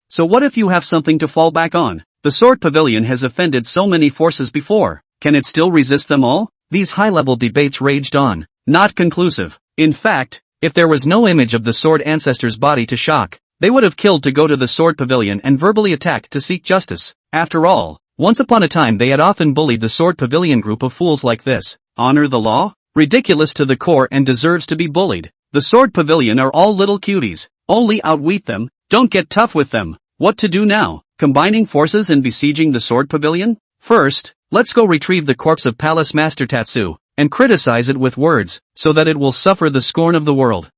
So what if you have something to fall back on? The Sword Pavilion has offended so many forces before. Can it still resist them all? These high-level debates raged on. Not conclusive. In fact, if there was no image of the Sword Ancestor's body to shock, they would have killed to go to the Sword Pavilion and verbally attacked to seek justice. After all, once upon a time they had often bullied the Sword Pavilion group of fools like this. Honor the law? Ridiculous to the core and deserves to be bullied. The Sword Pavilion are all little cuties. Only outwit them, don't get tough with them. What to do now? Combining forces and besieging the Sword Pavilion? First, let's go retrieve the corpse of Palace Master Tatsu, and criticize it with words, so that it will suffer the scorn of the world.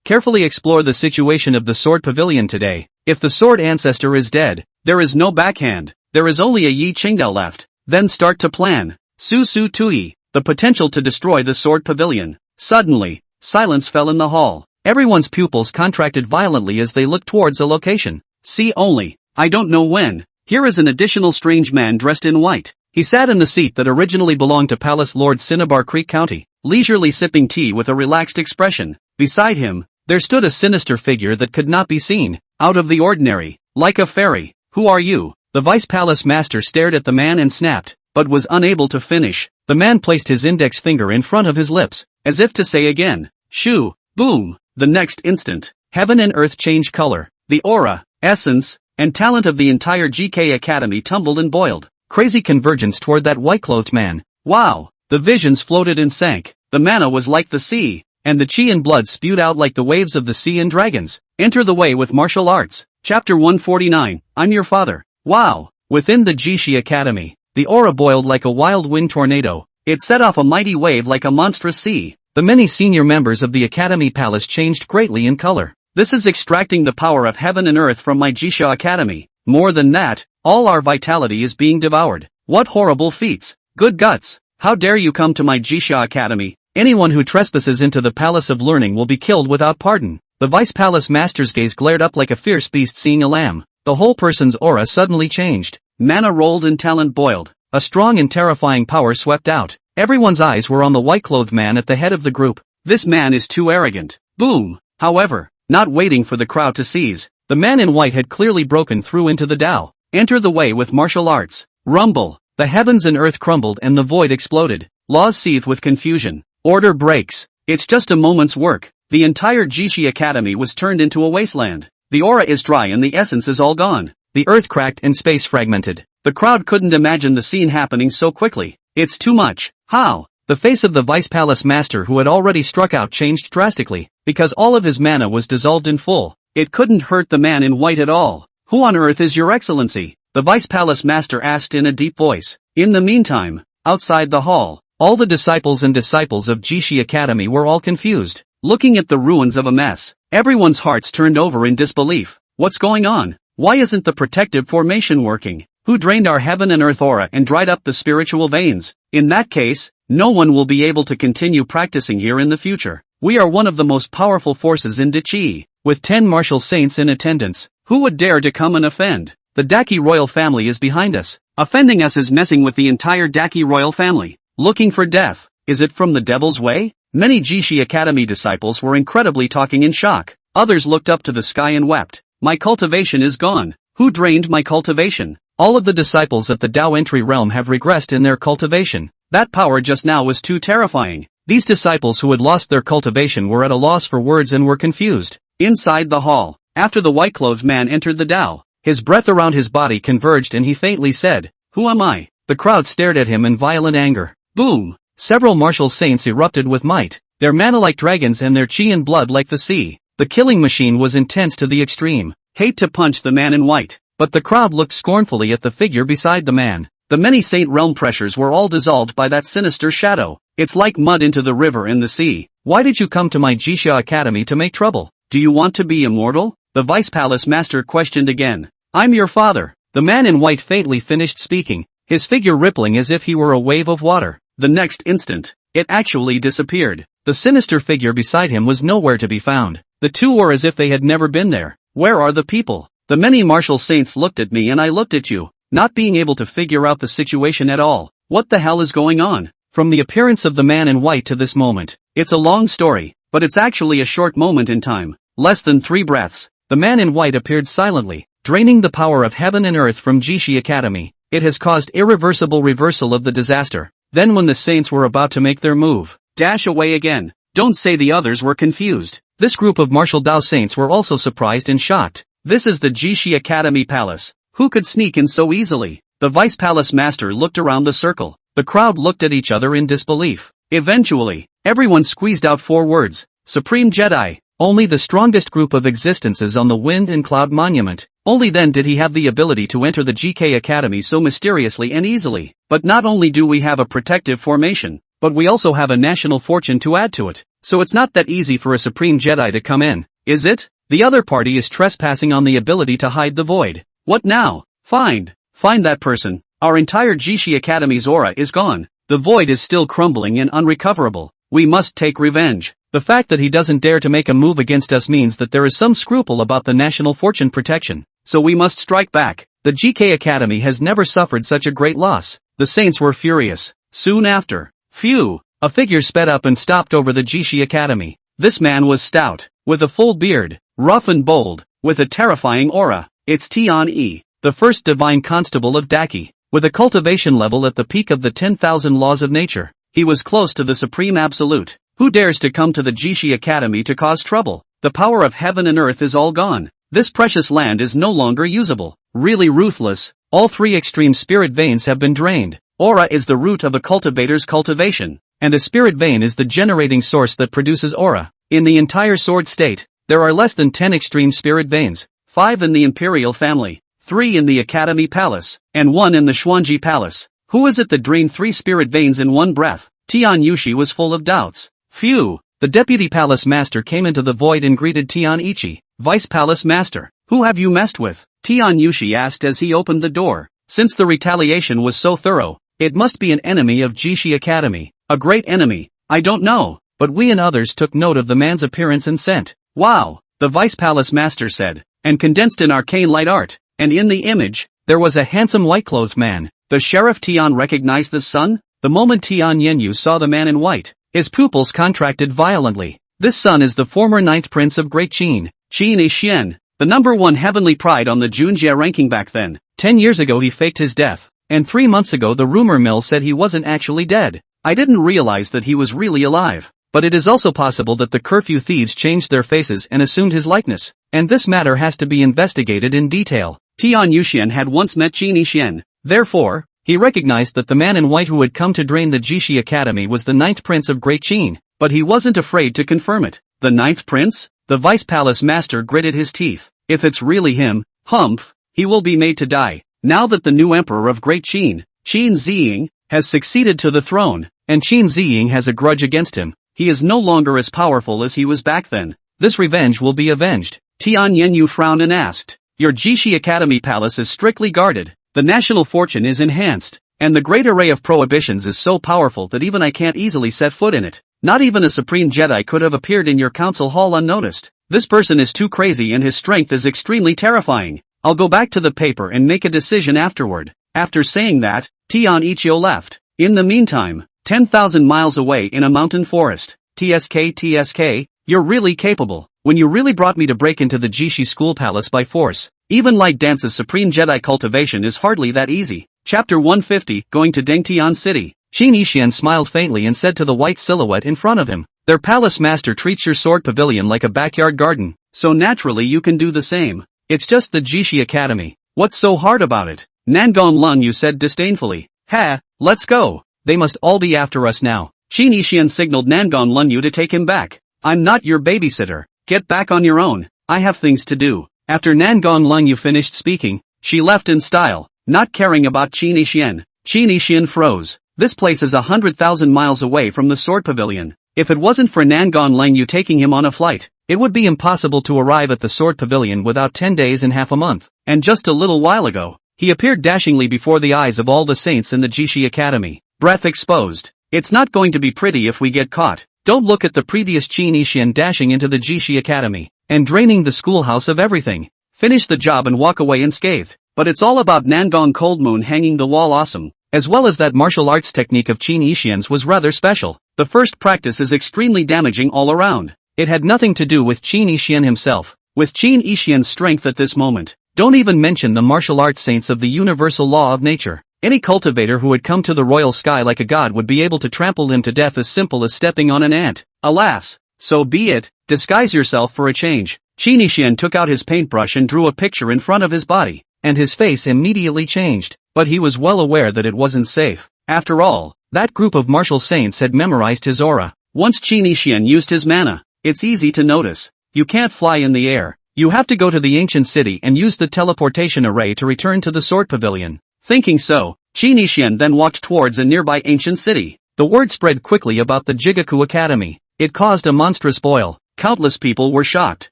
Carefully explore the situation of the Sword Pavilion today. If the Sword Ancestor is dead, there is no backhand. There is only a Yi Qingdao left. Then start to plan. Su Su Tui, the potential to destroy the Sword Pavilion. Suddenly, silence fell in the hall. Everyone's pupils contracted violently as they looked towards a location. See only. I don't know when. Here is an additional strange man dressed in white. He sat in the seat that originally belonged to Palace Lord Cinnabar Creek County, leisurely sipping tea with a relaxed expression. Beside him, there stood a sinister figure that could not be seen, out of the ordinary, like a fairy. Who are you? The Vice Palace Master stared at the man and snapped, but was unable to finish. The man placed his index finger in front of his lips, as if to say again, shoo, boom. The next instant, heaven and earth changed color. The aura, essence, and talent of the entire GK Academy tumbled and boiled. Crazy convergence toward that white-clothed man. Wow! The visions floated and sank. The mana was like the sea, and the chi and blood spewed out like the waves of the sea and dragons. Enter the way with martial arts. Chapter 149, I'm your father. Wow! Within the Jixia Academy, the aura boiled like a wild wind tornado. It set off a mighty wave like a monstrous sea. The many senior members of the Academy Palace changed greatly in color. This is extracting the power of heaven and earth from my Jixia Academy. More than that, all our vitality is being devoured. What horrible feats! Good guts! How dare you come to my Jixia Academy? Anyone who trespasses into the Palace of Learning will be killed without pardon. The Vice Palace Master's gaze glared up like a fierce beast seeing a lamb. The whole person's aura suddenly changed. Mana rolled and talent boiled. A strong and terrifying power swept out. Everyone's eyes were on the white-clothed man at the head of the group. This man is too arrogant. Boom! However, not waiting for the crowd to seize, the man in white had clearly broken through into the Tao. Enter the way with martial arts. Rumble. The heavens and earth crumbled and the void exploded. Laws seethe with confusion. Order breaks. It's just a moment's work. The entire Jixia Academy was turned into a wasteland. The aura is dry and the essence is all gone. The earth cracked and space fragmented. The crowd couldn't imagine the scene happening so quickly. It's too much. How? The face of the Vice Palace Master who had already struck out changed drastically, because all of his mana was dissolved in full. It couldn't hurt the man in white at all. Who on earth is your excellency? The Vice Palace Master asked in a deep voice. In the meantime, outside the hall, all the disciples and disciples of Jixia Academy were all confused. looking at the ruins of a mess. Everyone's hearts turned over in disbelief. What's going on? Why isn't the protective formation working? Who drained our heaven and earth aura and dried up the spiritual veins? In that case, no one will be able to continue practicing here in the future. We are one of the most powerful forces in Dichi, with 10 martial saints in attendance. Who would dare to come and offend? The Daki royal family is behind us. Offending us is messing with the entire Daki royal family. Looking for death. Is it from the devil's way? Many Jishi Academy disciples were incredibly talking in shock. Others looked up to the sky and wept. My cultivation is gone. Who drained my cultivation? All of the disciples at the Dao entry realm have regressed in their cultivation. That power just now was too terrifying. These disciples who had lost their cultivation were at a loss for words and were confused. Inside the hall, after the white-clothed man entered the Dao, his breath around his body converged and he faintly said, "Who am I?" The crowd stared at him in violent anger. Boom! Several martial saints erupted with might, their mana like dragons and their chi and blood like the sea. The killing machine was intense to the extreme. Hate to punch the man in white, but the crowd looked scornfully at the figure beside the man. The many saint realm pressures were all dissolved by that sinister shadow. It's like mud into the river and the sea. Why did you come to my Jisha Academy to make trouble? Do you want to be immortal? The Vice Palace Master questioned again. I'm your father. The man in white faintly finished speaking, his figure rippling as if he were a wave of water. The next instant, it actually disappeared. The sinister figure beside him was nowhere to be found. The two were as if they had never been there. Where are the people? The many martial saints looked at me and I looked at you, not being able to figure out the situation at all. What the hell is going on? From the appearance of the man in white to this moment, it's a long story, but it's actually a short moment in time. Less than 3 breaths, the man in white appeared silently, draining the power of heaven and earth from Jishi Academy. It has caused irreversible reversal of the disaster. Then when the saints were about to make their move, dash away again. Don't say the others were confused. This group of martial Dao saints were also surprised and shocked. This is the Jishi Academy Palace. Who could sneak in so easily? The Vice Palace Master looked around the circle. The crowd looked at each other in disbelief. Eventually, everyone squeezed out 4 words. Supreme Jedi. Only the strongest group of existences on the Wind and Cloud Monument. Only then did he have the ability to enter the GK Academy so mysteriously and easily. But not only do we have a protective formation, but we also have a national fortune to add to it. So it's not that easy for a Supreme Jedi to come in, is it? The other party is trespassing on the ability to hide the void. What now? Find that person. Our entire Jishi Academy's aura is gone. The void is still crumbling and unrecoverable. We must take revenge. The fact that he doesn't dare to make a move against us means that there is some scruple about the national fortune protection. So we must strike back. The GK Academy has never suffered such a great loss. The saints were furious. Soon after, phew, a figure sped up and stopped over the Jishi Academy. This man was stout, with a full beard, rough and bold, with a terrifying aura. It's Tian E, the first divine constable of Daki, with a cultivation level at the peak of the 10,000 laws of nature. He was close to the supreme absolute. Who dares to come to the Jishi Academy to cause trouble? The power of heaven and earth is all gone. This precious land is no longer usable. Really ruthless. All 3 extreme spirit veins have been drained. Aura is the root of a cultivator's cultivation, and a spirit vein is the generating source that produces aura. In the entire sword state, there are less than 10 extreme spirit veins, 5 in the imperial family, 3 in the Academy Palace, and 1 in the Xuanji Palace. Who is it that drained 3 spirit veins in one breath? Tian Yushi was full of doubts. Phew! The Deputy Palace Master came into the void and greeted Tian Ichi. Vice Palace Master, who have you messed with? Tian Yushi asked as he opened the door. Since the retaliation was so thorough, it must be an enemy of Jishi Academy. A great enemy. I don't know, but we and others took note of the man's appearance and scent. Wow! The Vice Palace Master said, and condensed in arcane light art. And in the image, there was a handsome white-clothed man. The Sheriff Tian recognized the son? The moment Tian Yenyu saw the man in white, his pupils contracted violently. This son is the former 9th Prince of Great Qin, Qin Xian, the #1 heavenly pride on the Junjie ranking back then. 10 years ago he faked his death, and 3 months ago the rumor mill said he wasn't actually dead. I didn't realize that he was really alive. But it is also possible that the curfew thieves changed their faces and assumed his likeness, and this matter has to be investigated in detail. Tian Yuxian had once met Qin Xian, therefore, he recognized that the man in white who had come to drain the Jishi Academy was the 9th Prince of Great Qin, but he wasn't afraid to confirm it. The 9th Prince? The Vice Palace Master gritted his teeth. If it's really him, humph, he will be made to die. Now that the new Emperor of Great Qin, Qin Ziying, has succeeded to the throne, and Qin Ziying has a grudge against him, he is no longer as powerful as he was back then. This revenge will be avenged. Tian Yenyu frowned and asked. Your Jishi Academy Palace is strictly guarded. The national fortune is enhanced. And the great array of prohibitions is so powerful that even I can't easily set foot in it. Not even a supreme Jedi could have appeared in your council hall unnoticed. This person is too crazy and his strength is extremely terrifying. I'll go back to the paper and make a decision afterward. After saying that, Tian Ichio left. In the meantime, 10,000 miles away in a mountain forest. TSK, you're really capable. When you really brought me to break into the Jishi school palace by force. Even Light Dance's supreme Jedi cultivation is hardly that easy. Chapter 150, Going to Dengtian City. Qin Yixian smiled faintly and said to the white silhouette in front of him, their palace master treats your sword pavilion like a backyard garden. So naturally you can do the same. It's just the Jishi Academy. What's so hard about it? Nangon Lun, you said disdainfully. Ha, let's go. They must all be after us now. Qin Yixian signaled Nangon Lun Yu to take him back. I'm not your babysitter. Get back on your own. I have things to do. After Nangon Lun Yu finished speaking, she left in style, not caring about Qin Yixian. Qin Yixian froze. This place is 100,000 miles away from the sword pavilion. If it wasn't for Nangon Lun Yu taking him on a flight, it would be impossible to arrive at the sword pavilion without 10 days and half a month. And just a little while ago, he appeared dashingly before the eyes of all the saints in the Jishi Academy. Breath exposed. It's not going to be pretty if we get caught. Don't look at the previous Qin Yixian dashing into the Jishi Academy and draining the schoolhouse of everything. Finish the job and walk away unscathed. But it's all about Nangong Cold Moon hanging the wall awesome. As well as that martial arts technique of Qin Yixian's was rather special. The first practice is extremely damaging all around. It had nothing to do with Qin Yixian himself. With Qin Yixian's strength at this moment, don't even mention the martial arts saints of the universal law of nature. Any cultivator who had come to the royal sky like a god would be able to trample him to death as simple as stepping on an ant. Alas, so be it, disguise yourself for a change. Qin Yixian took out his paintbrush and drew a picture in front of his body, and his face immediately changed, but he was well aware that it wasn't safe. After all, that group of martial saints had memorized his aura. Once Qin Yixian used his mana, it's easy to notice. You can't fly in the air. You have to go to the ancient city and use the teleportation array to return to the sword pavilion. Thinking so, Qin Yixian then walked towards a nearby ancient city. The word spread quickly about the Jigaku Academy. It caused a monstrous boil. Countless people were shocked.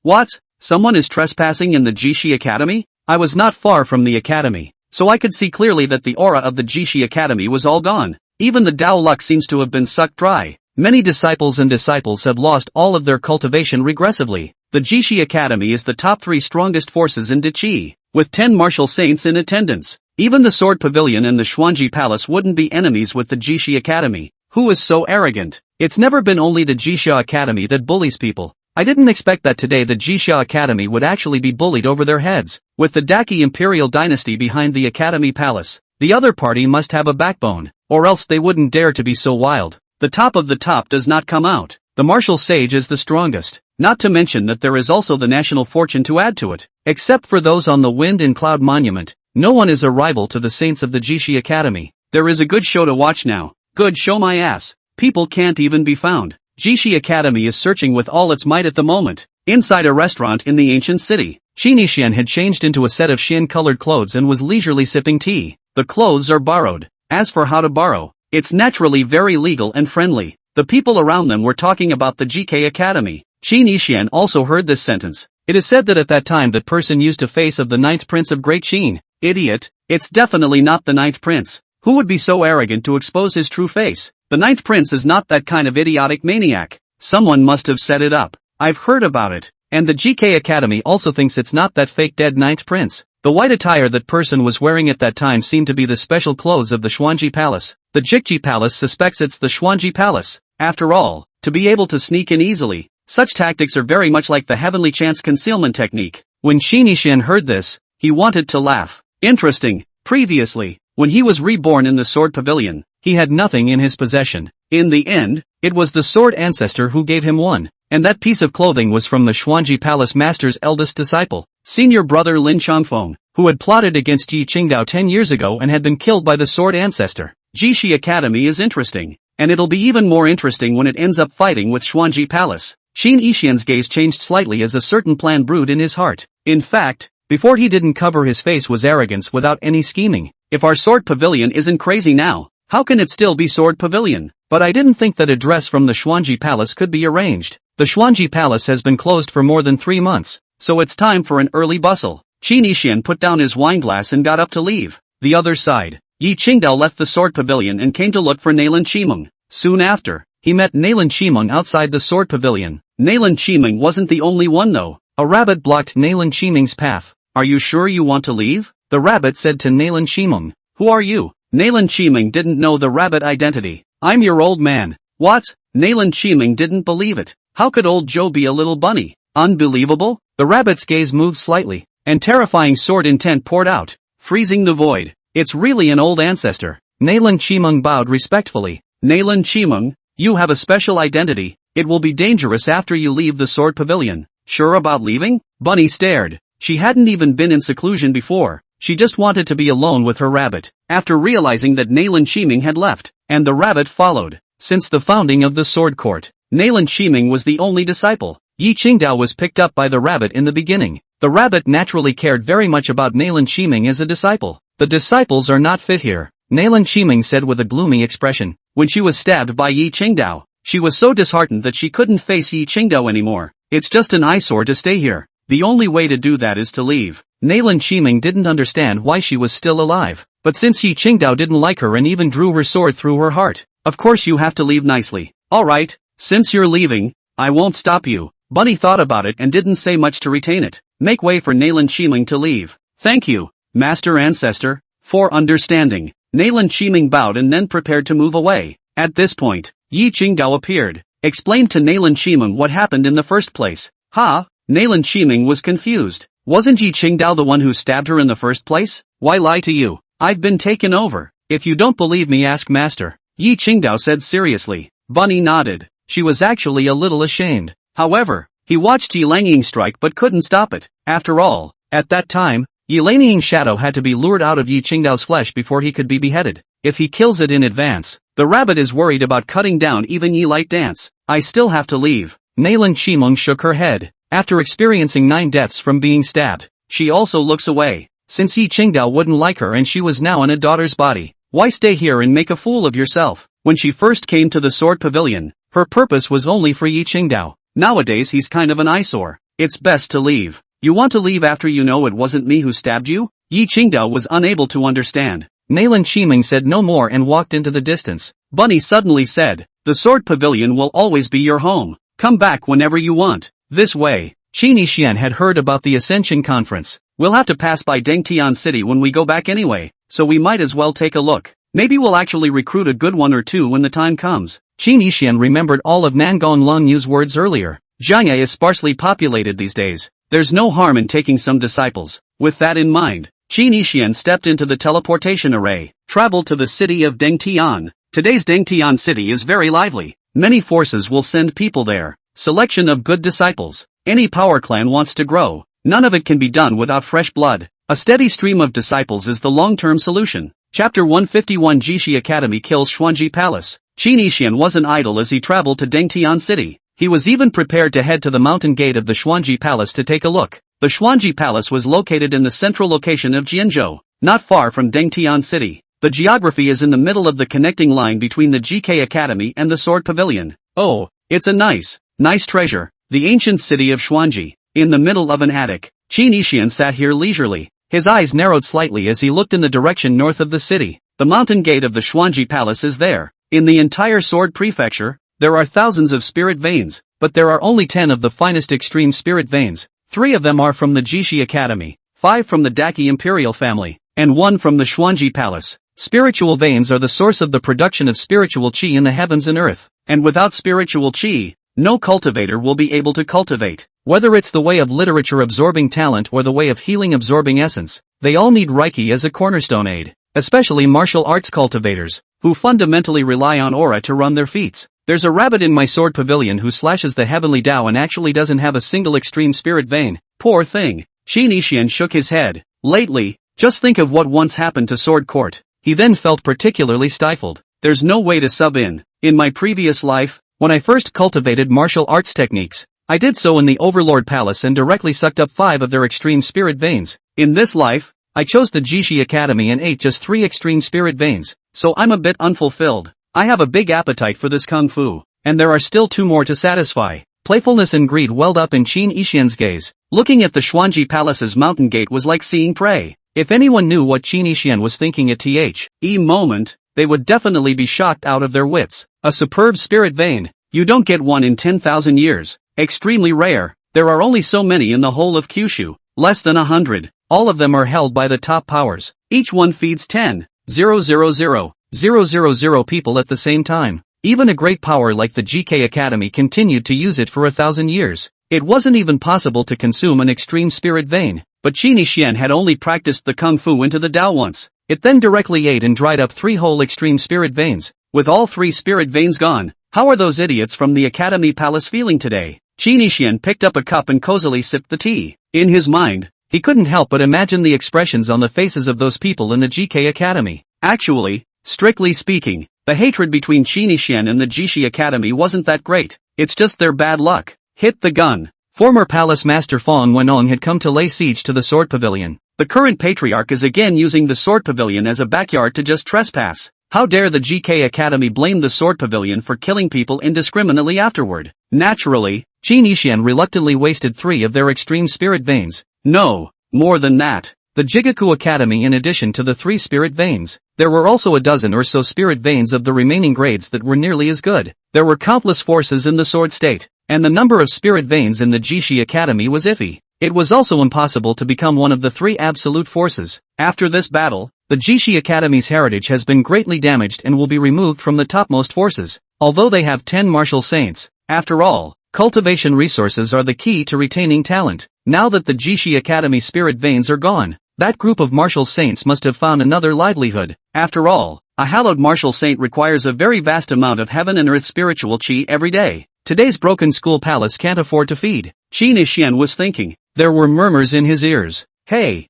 What? Someone is trespassing in the Jishi Academy? I was not far from the academy, so I could see clearly that the aura of the Jishi Academy was all gone. Even the Dao luck seems to have been sucked dry. Many disciples have lost all of their cultivation regressively. The Jishi Academy is the top 3 strongest forces in Dichi, with 10 martial saints in attendance. Even the Sword Pavilion and the Xuanji Palace wouldn't be enemies with the Jishi Academy. Who is so arrogant? It's never been only the Jisha Academy that bullies people. I didn't expect that today the Jisha Academy would actually be bullied over their heads. With the Daki Imperial Dynasty behind the Academy Palace, the other party must have a backbone, or else they wouldn't dare to be so wild. The top of the top does not come out. The martial sage is the strongest, not to mention that there is also the national fortune to add to it. Except for those on the Wind and Cloud Monument, no one is a rival to the saints of the Jishi Academy. There is a good show to watch now. Good show my ass. People can't even be found. Jishi Academy is searching with all its might at the moment. Inside a restaurant in the ancient city, Qin Yixian had changed into a set of Xian-colored clothes and was leisurely sipping tea. The clothes are borrowed. As for how to borrow, it's naturally very legal and friendly. The people around them were talking about the GK Academy. Qin Yixian also heard this sentence. It is said that at that time that person used a face of the 9th Prince of Great Qin. Idiot. It's definitely not the 9th Prince. Who would be so arrogant to expose his true face? The 9th Prince is not that kind of idiotic maniac. Someone must have set it up. I've heard about it. And the GK Academy also thinks it's not that fake dead 9th Prince. The white attire that person was wearing at that time seemed to be the special clothes of the Xuanji Palace. The Jikji Palace suspects it's the Xuanji Palace. After all, to be able to sneak in easily, such tactics are very much like the heavenly chance concealment technique. When Qin Yixian heard this, he wanted to laugh. Interesting. Previously, when he was reborn in the Sword Pavilion, he had nothing in his possession. In the end, it was the Sword Ancestor who gave him one, and that piece of clothing was from the Xuanji Palace Master's eldest disciple, senior brother Lin Changfeng, who had plotted against Yi Qingdao 10 years ago and had been killed by the Sword Ancestor. Jishi Academy is interesting, and it'll be even more interesting when it ends up fighting with Xuanji Palace. Qin Yixian's gaze changed slightly as a certain plan brewed in his heart. In fact, before he didn't cover his face was arrogance without any scheming. If our Sword Pavilion isn't crazy now, how can it still be Sword Pavilion? but I didn't think that a dress from the Xuanji Palace could be arranged. The Xuanji Palace has been closed for more than 3 months, so it's time for an early bustle. Qin Yixian put down his wineglass and got up to leave. The other side. Yi Qingdao left the sword pavilion and came to look for Nailan Qimeng. Soon after, he met Nailan Qimeng outside the sword pavilion. Nailan Qimeng wasn't the only one though. A rabbit blocked Nailan Qimeng's path. Are you sure you want to leave? The rabbit said to Nailan Qimeng. Who are you? Nailan Qimeng didn't know the rabbit identity. I'm your old man. What? Nailan Qimeng didn't believe it. How could old Joe be a little bunny? Unbelievable? The rabbit's gaze moved slightly, and terrifying sword intent poured out, freezing the void. It's really an old ancestor. Nailan Qimeng bowed respectfully. Nailan Qimeng, you have a special identity. It will be dangerous after you leave the sword pavilion. Sure about leaving? Bunny stared. She hadn't even been in seclusion before. She just wanted to be alone with her rabbit. After realizing that Nailan Qimeng had left, and the rabbit followed. Since the founding of the sword court, Nailan Qimeng was the only disciple. Yi Qingdao was picked up by the rabbit in the beginning. The rabbit naturally cared very much about Nailan Qimeng as a disciple. The disciples are not fit here, Nailan Qimeng said with a gloomy expression. When she was stabbed by Yi Qingdao, she was so disheartened that she couldn't face Yi Qingdao anymore. It's just an eyesore to stay here. The only way to do that is to leave. Nailan Qimeng didn't understand why she was still alive. But since Yi Qingdao didn't like her and even drew her sword through her heart, of course you have to leave nicely. Alright, since you're leaving, I won't stop you. Bunny thought about it and didn't say much to retain it. Make way for Nailan Qimeng to leave. Thank you, Master Ancestor, for understanding. Nailan Qimeng bowed and then prepared to move away. At this point, Yi Qingdao appeared. Explained to Nailan Qimeng what happened in the first place. Ha? Nailan Qimeng was confused. Wasn't Yi Qingdao the one who stabbed her in the first place? Why lie to you? I've been taken over. If you don't believe me, ask Master. Yi Qingdao said seriously. Bunny nodded. She was actually a little ashamed. However, he watched Yi Langying strike but couldn't stop it. After all, at that time, Yi Langying's shadow had to be lured out of Yi Qingdao's flesh before he could be beheaded. If he kills it in advance, the rabbit is worried about cutting down even Yi Light Dance. I still have to leave. Nailan Qimeng shook her head. After experiencing 9 deaths from being stabbed, she also looks away. Since Yi Qingdao wouldn't like her and she was now in a daughter's body, why stay here and make a fool of yourself? When she first came to the sword pavilion, her purpose was only for Yi Qingdao. Nowadays he's kind of an eyesore. It's best to leave. You want to leave after you know it wasn't me who stabbed you? Yi Qingdao was unable to understand. Nailan Qimeng said no more and walked into the distance. Bunny suddenly said, the sword pavilion will always be your home. Come back whenever you want. This way. Qin Yixian had heard about the Ascension Conference. We'll have to pass by Dengtian City when we go back anyway, so we might as well take a look. Maybe we'll actually recruit a good one or two when the time comes. Qin Yixian remembered all of Nangong Long Yu's words earlier. Jiangye is sparsely populated these days. There's no harm in taking some disciples. With that in mind, Qin Yixian stepped into the teleportation array, traveled to the city of Dengtian. Today's Dengtian City is very lively. Many forces will send people there. Selection of good disciples. Any power clan wants to grow. None of it can be done without fresh blood. A steady stream of disciples is the long-term solution. Chapter 151 Jishi Academy kills Xuanji Palace. Qin Yixian wasn't idle as he traveled to Dengtian City. He was even prepared to head to the mountain gate of the Xuanji Palace to take a look. The Xuanji Palace was located in the central location of Jianzhou, not far from Dengtian City. The geography is in the middle of the connecting line between the GK Academy and the Sword Pavilion. Oh, it's a nice treasure. The ancient city of Xuanji. In the middle of an attic, Qin Yixian sat here leisurely. His eyes narrowed slightly as he looked in the direction north of the city. The mountain gate of the Xuanji Palace is there. In the entire Sword Prefecture, there are thousands of spirit veins, but there are only 10 of the finest extreme spirit veins. 3 of them are from the Jishi Academy, 5 from the Daki Imperial family, and 1 from the Xuanji Palace. Spiritual veins are the source of the production of spiritual qi in the heavens and earth, and without spiritual qi, no cultivator will be able to cultivate. Whether it's the way of literature absorbing talent or the way of healing absorbing essence, they all need Reiki as a cornerstone aid, especially martial arts cultivators, who fundamentally rely on aura to run their feats. There's a rabbit in my sword pavilion who slashes the heavenly Tao and actually doesn't have a single extreme spirit vein. Poor thing. Qin Yixian shook his head. Lately, just think of what once happened to Sword Court. He then felt particularly stifled. There's no way to sub in. In my previous life, when I first cultivated martial arts techniques, I did so in the Overlord Palace and directly sucked up 5 of their extreme spirit veins. In this life, I chose the Jishi Academy and ate just 3 extreme spirit veins, so I'm a bit unfulfilled. I have a big appetite for this kung fu, and there are still 2 more to satisfy. Playfulness and greed welled up in Qin Yixian's gaze. Looking at the Xuanji Palace's mountain gate was like seeing prey. If anyone knew what Qin Yixian was thinking at the moment, they would definitely be shocked out of their wits. A superb spirit vein. You don't get one in 10,000 years. Extremely rare. There are only so many in the whole of Kyushu. Less than 100. All of them are held by the top powers. Each one feeds 10,000,000 people at the same time. Even a great power like the GK Academy continued to use it for 1,000 years. It wasn't even possible to consume an extreme spirit vein, but Qin Yixian had only practiced the kung fu into the Tao once. It then directly ate and dried up 3 whole extreme spirit veins. With all 3 spirit veins gone, how are those idiots from the Academy Palace feeling today? Qin Yixian picked up a cup and cozily sipped the tea. In his mind, he couldn't help but imagine the expressions on the faces of those people in the GK Academy. Actually, strictly speaking, the hatred between Qin Yixian and the Jishi Academy wasn't that great. It's just their bad luck. Hit the gun. Former Palace Master Fong Wenong had come to lay siege to the Sword Pavilion. The current patriarch is again using the Sword Pavilion as a backyard to just trespass. How dare the GK Academy blame the Sword Pavilion for killing people indiscriminately afterward? Naturally, Qin Yixian reluctantly wasted 3 of their extreme spirit veins. No, more than that. The Jigaku Academy, in addition to the 3 spirit veins, there were also a dozen or so spirit veins of the remaining grades that were nearly as good. There were countless forces in the Sword State, and the number of spirit veins in the Jishi Academy was iffy. It was also impossible to become one of the 3 absolute forces. After this battle, the Jishi Academy's heritage has been greatly damaged and will be removed from the topmost forces. Although they have 10 martial saints, after all, cultivation resources are the key to retaining talent. Now that the Jishi Academy spirit veins are gone, that group of martial saints must have found another livelihood. After all, a hallowed martial saint requires a very vast amount of heaven and earth spiritual chi every day. Today's broken school palace can't afford to feed. Qin Yixian was thinking. There were murmurs in his ears. Hey,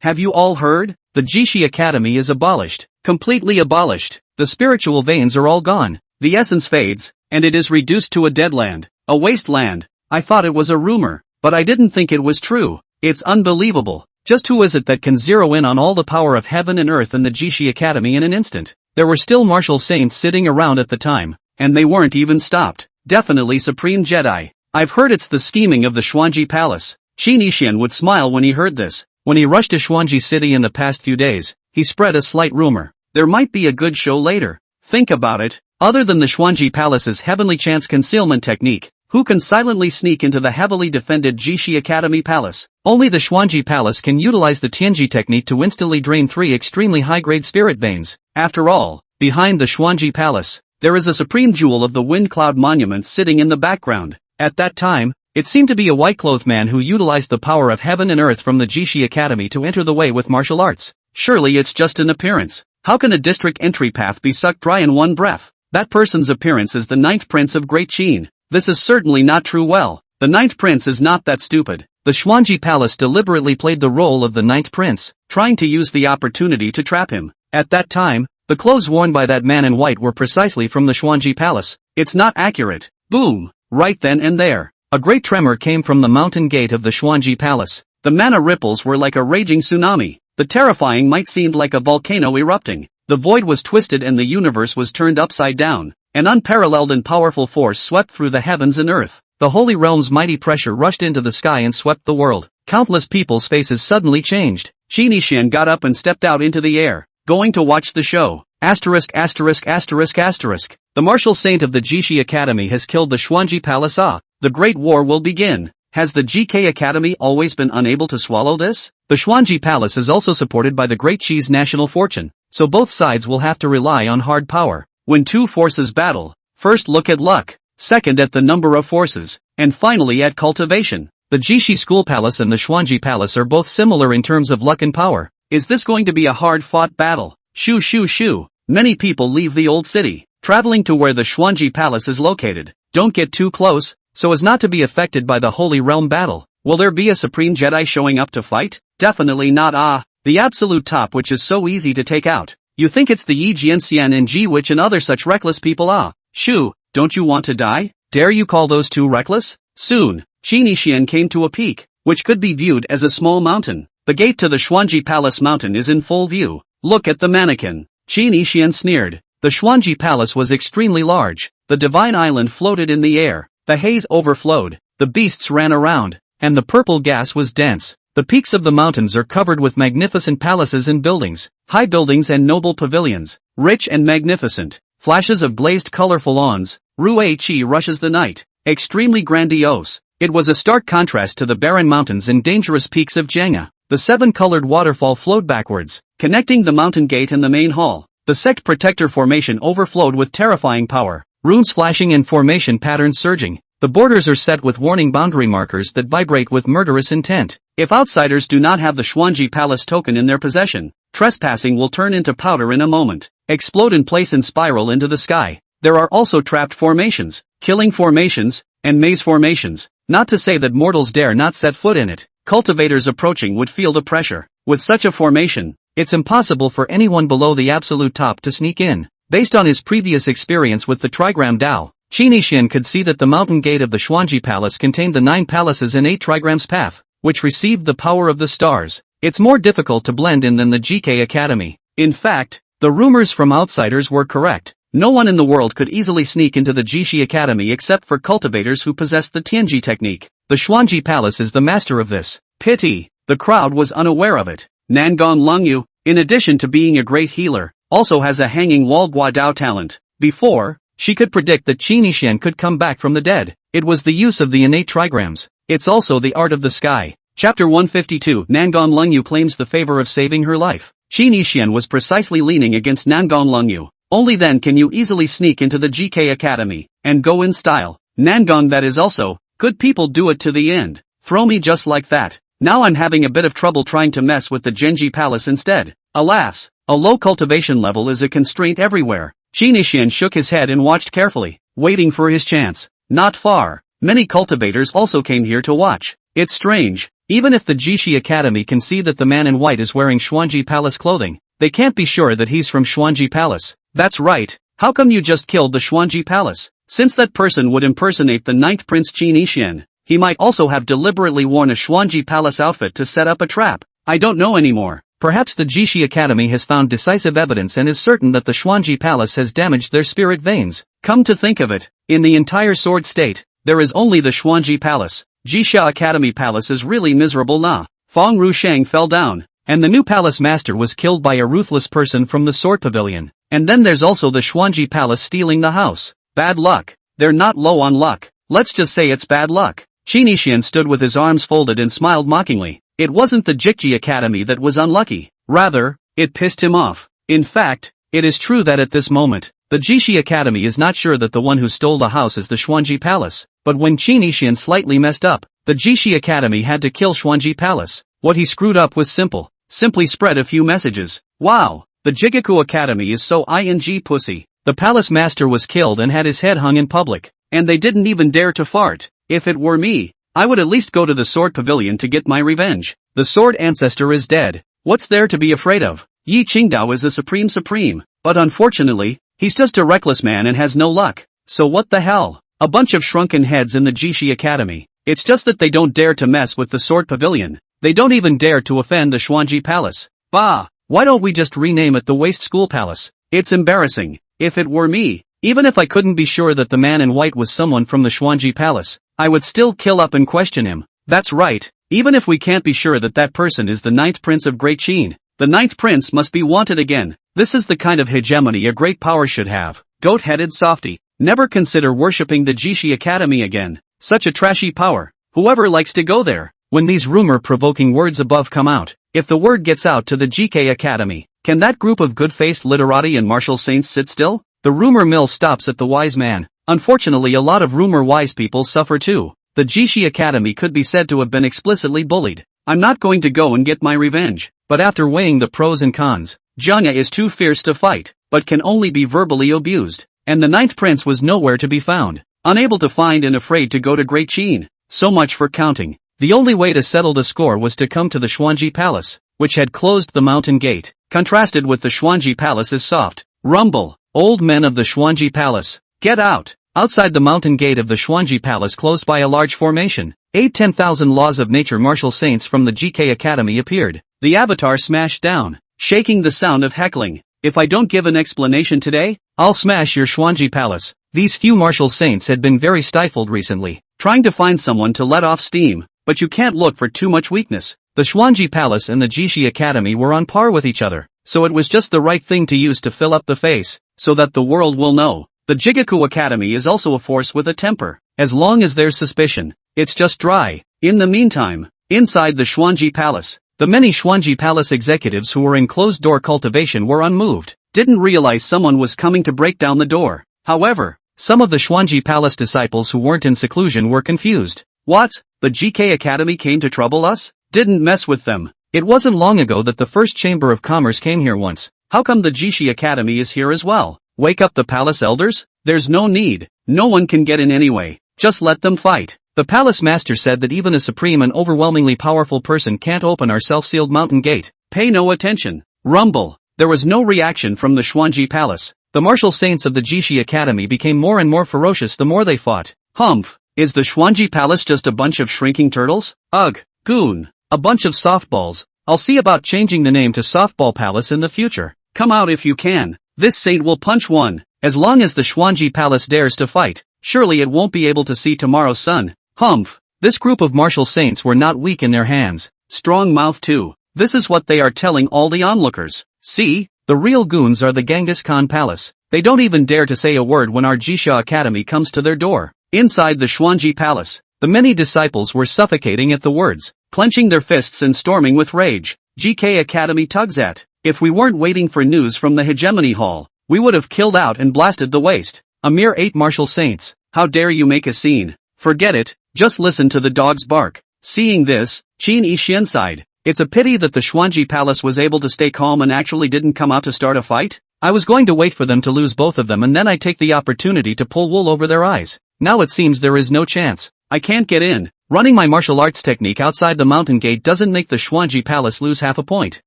have you all heard? The Jishi Academy is abolished. Completely abolished. The spiritual veins are all gone. The essence fades, and it is reduced to a dead land. A wasteland. I thought it was a rumor, but I didn't think it was true. It's unbelievable. Just who is it that can zero in on all the power of heaven and earth in the Jishi Academy in an instant? There were still martial saints sitting around at the time, and they weren't even stopped. Definitely Supreme Jedi. I've heard it's the scheming of the Xuanji Palace. Qin Yixian would smile when he heard this. When he rushed to Xuanji City in the past few days, he spread a slight rumor. There might be a good show later. Think about it. Other than the Xuanji Palace's heavenly chance concealment technique, who can silently sneak into the heavily defended Jishi Academy Palace? Only the Xuanji Palace can utilize the Tianji technique to instantly drain 3 extremely high-grade spirit veins. After all, behind the Xuanji Palace, there is a supreme jewel of the Wind Cloud Monument sitting in the background. At that time, it seemed to be a white-clothed man who utilized the power of heaven and earth from the Jishi Academy to enter the way with martial arts. Surely it's just an appearance. How can a district entry path be sucked dry in one breath? That person's appearance is the 9th Prince of Great Qin. This is certainly not true. Well, the 9th Prince is not that stupid. The Xuanji Palace deliberately played the role of the 9th Prince, trying to use the opportunity to trap him. At that time, the clothes worn by that man in white were precisely from the Xuanji Palace. It's not accurate. Boom! Right then and there, a great tremor came from the mountain gate of the Xuanji Palace. The mana ripples were like a raging tsunami. The terrifying might seem like a volcano erupting. The void was twisted and the universe was turned upside down. An unparalleled and powerful force swept through the heavens and earth. The Holy Realm's mighty pressure rushed into the sky and swept the world. Countless people's faces suddenly changed. Qin Yixian got up and stepped out into the air. Going to watch the show. ********. The martial saint of the Jishi Academy has killed the Xuanji Palace. The Great War will begin. Has the GK Academy always been unable to swallow this? The Xuanji Palace is also supported by the Great Qi's national fortune, so both sides will have to rely on hard power. When 2 forces battle, first look at luck, second at the number of forces, and finally at cultivation. The Jishi School Palace and the Xuanji Palace are both similar in terms of luck and power. Is this going to be a hard-fought battle? Shoo. Many people leave the old city, traveling to where the Xuanji Palace is located. Don't get too close, so as not to be affected by the Holy Realm battle. Will there be a Supreme Jedi showing up to fight? Definitely not. The absolute top, which is so easy to take out. You think it's the Yi Jianxian and Ji Witch and other such reckless people? Shoo, don't you want to die? Dare you call those 2 reckless? Soon, Qin Yixian came to a peak, which could be viewed as a small mountain. The gate to the Xuanji Palace mountain is in full view. Look at the mannequin. Qin Yixian sneered. The Xuanji Palace was extremely large. The divine island floated in the air, the haze overflowed, the beasts ran around, and the purple gas was dense. The peaks of the mountains are covered with magnificent palaces and buildings, high buildings and noble pavilions, rich and magnificent. Flashes of glazed colorful lawns, Rui Qi rushes the night, extremely grandiose. It was a stark contrast to the barren mountains and dangerous peaks of Jiangha. The seven-colored waterfall flowed backwards, connecting the mountain gate and the main hall. The sect protector formation overflowed with terrifying power, runes flashing and formation patterns surging. The borders are set with warning boundary markers that vibrate with murderous intent. If outsiders do not have the Xuanji Palace token in their possession, trespassing will turn into powder in a moment, explode in place and spiral into the sky. There are also trapped formations, killing formations, and maze formations, not to say that mortals dare not set foot in it. Cultivators approaching would feel the pressure. With such a formation, it's impossible for anyone below the absolute top to sneak in. Based on his previous experience with the trigram Dao, Qi Nixian could see that the mountain gate of the Xuanji Palace contained the 9 palaces in 8 trigrams path, which received the power of the stars. It's more difficult to blend in than the GK Academy. In fact, the rumors from outsiders were correct. No one in the world could easily sneak into the Jishi Academy except for cultivators who possessed the Tianji technique. The Xuanji Palace is the master of this. Pity, the crowd was unaware of it. Nangon Longyu, in addition to being a great healer, also has a hanging wall Guadao talent. Before, she could predict that Qi Nixian could come back from the dead. It was the use of the innate trigrams. It's also the art of the sky. Chapter 152. Nangon Longyu claims the favor of saving her life. Qi Nixian was precisely leaning against Nangon Longyu. Only then can you easily sneak into the GK Academy, and go in style. Nangon, that is also, good people do it to the end. Throw me just like that. Now I'm having a bit of trouble trying to mess with the Genji Palace instead. Alas, a low cultivation level is a constraint everywhere. Qi Nixian shook his head and watched carefully, waiting for his chance. Not far. Many cultivators also came here to watch. It's strange. Even if the Jishi Academy can see that the man in white is wearing Xuanji Palace clothing, they can't be sure that he's from Xuanji Palace. That's right. How come you just killed the Xuanji Palace? Since that person would impersonate the 9th Prince Qi Nixian, he might also have deliberately worn a Xuanji Palace outfit to set up a trap. I don't know anymore. Perhaps the Jishi Academy has found decisive evidence and is certain that the Xuanji Palace has damaged their spirit veins. Come to think of it, in the entire Sword State, there is only the Xuanji Palace. Jixia Academy Palace is really miserable na. Feng Rusheng fell down, and the new palace master was killed by a ruthless person from the Sword Pavilion. And then there's also the Xuanji Palace stealing the house. Bad luck. They're not low on luck. Let's just say it's bad luck. Qi Nixian stood with his arms folded and smiled mockingly. It wasn't the Jikji Academy that was unlucky. Rather, it pissed him off. In fact, it is true that at this moment, the Jishi Academy is not sure that the one who stole the house is the Xuanji Palace. But when Qi Nixian slightly messed up, the Jishi Academy had to kill Xuanji Palace. What he screwed up was simple. Simply spread a few messages. Wow, the Jigaku Academy is so ing pussy. The palace master was killed and had his head hung in public. And they didn't even dare to fart. If it were me, I would at least go to the Sword Pavilion to get my revenge. The Sword Ancestor is dead. What's there to be afraid of? Yi Qingdao is the supreme, but unfortunately, he's just a reckless man and has no luck. So what the hell? A bunch of shrunken heads in the Jishi Academy. It's just that they don't dare to mess with the Sword Pavilion. They don't even dare to offend the Xuanji Palace. Bah! Why don't we just rename it the Waste School Palace? It's embarrassing. If it were me, even if I couldn't be sure that the man in white was someone from the Xuanji Palace, I would still kill up and question him. That's right. Even if we can't be sure that that person is the 9th Prince of Great Qin, the 9th Prince must be wanted again. This is the kind of hegemony a great power should have. Goat-headed softy. Never consider worshipping the Jishi Academy again. Such a trashy power. Whoever likes to go there. When these rumor-provoking words above come out, if the word gets out to the GK Academy, can that group of good-faced literati and martial saints sit still? The rumor mill stops at the wise man. Unfortunately, a lot of rumor-wise people suffer too. The Jishi Academy could be said to have been explicitly bullied. I'm not going to go and get my revenge. But after weighing the pros and cons, Jiangha is too fierce to fight, but can only be verbally abused. And the 9th Prince was nowhere to be found. Unable to find and afraid to go to Great Qin. So much for counting. The only way to settle the score was to come to the Xuanji Palace, which had closed the mountain gate. Contrasted with the Xuanji Palace's soft rumble. Old men of the Xuanji Palace, get out! Outside the mountain gate of the Xuanji Palace closed by a large formation, 10,000 laws of nature martial saints from the GK Academy appeared. The avatar smashed down, shaking the sound of heckling. If I don't give an explanation today, I'll smash your Xuanji palace. These few martial saints had been very stifled recently, trying to find someone to let off steam, but you can't look for too much weakness. The Xuanji Palace and the Jishi Academy were on par with each other, so it was just the right thing to use to fill up the face, so that the world will know. The Jigaku Academy is also a force with a temper. As long as there's suspicion, it's just dry. In the meantime, inside the Xuanji Palace, the many Xuanji Palace executives who were in closed-door cultivation were unmoved, didn't realize someone was coming to break down the door. However, some of the Xuanji Palace disciples who weren't in seclusion were confused. What? The GK Academy came to trouble us? Didn't mess with them. It wasn't long ago that the first Chamber of Commerce came here once. How come the Jishi Academy is here as well? Wake up the palace elders? There's no need. No one can get in anyway. Just let them fight. The palace master said that even a supreme and overwhelmingly powerful person can't open our self-sealed mountain gate. Pay no attention. Rumble. There was no reaction from the Xuanji Palace. The martial saints of the Jishi Academy became more and more ferocious the more they fought. Humph. Is the Xuanji Palace just a bunch of shrinking turtles? Ugh. Goon. A bunch of softballs. I'll see about changing the name to Softball Palace in the future. Come out if you can. This saint will punch one. As long as the Xuanji Palace dares to fight, surely it won't be able to see tomorrow's sun. Humph. This group of martial saints were not weak in their hands. Strong mouth too. This is what they are telling all the onlookers. See? The real goons are the Genghis Khan Palace. They don't even dare to say a word when our Jisha Academy comes to their door. Inside the Xuanji Palace, the many disciples were suffocating at the words, clenching their fists and storming with rage. GK Academy tugs at. If we weren't waiting for news from the Hegemony Hall, we would have killed out and blasted the waste. A mere 8 martial saints. How dare you make a scene? Forget it, just listen to the dogs bark. Seeing this, Qin Yixian sighed. It's a pity that the Xuanji Palace was able to stay calm and actually didn't come out to start a fight. I was going to wait for them to lose both of them and then I'd take the opportunity to pull wool over their eyes. Now it seems there is no chance. I can't get in. Running my martial arts technique outside the mountain gate doesn't make the Xuanji Palace lose half a point.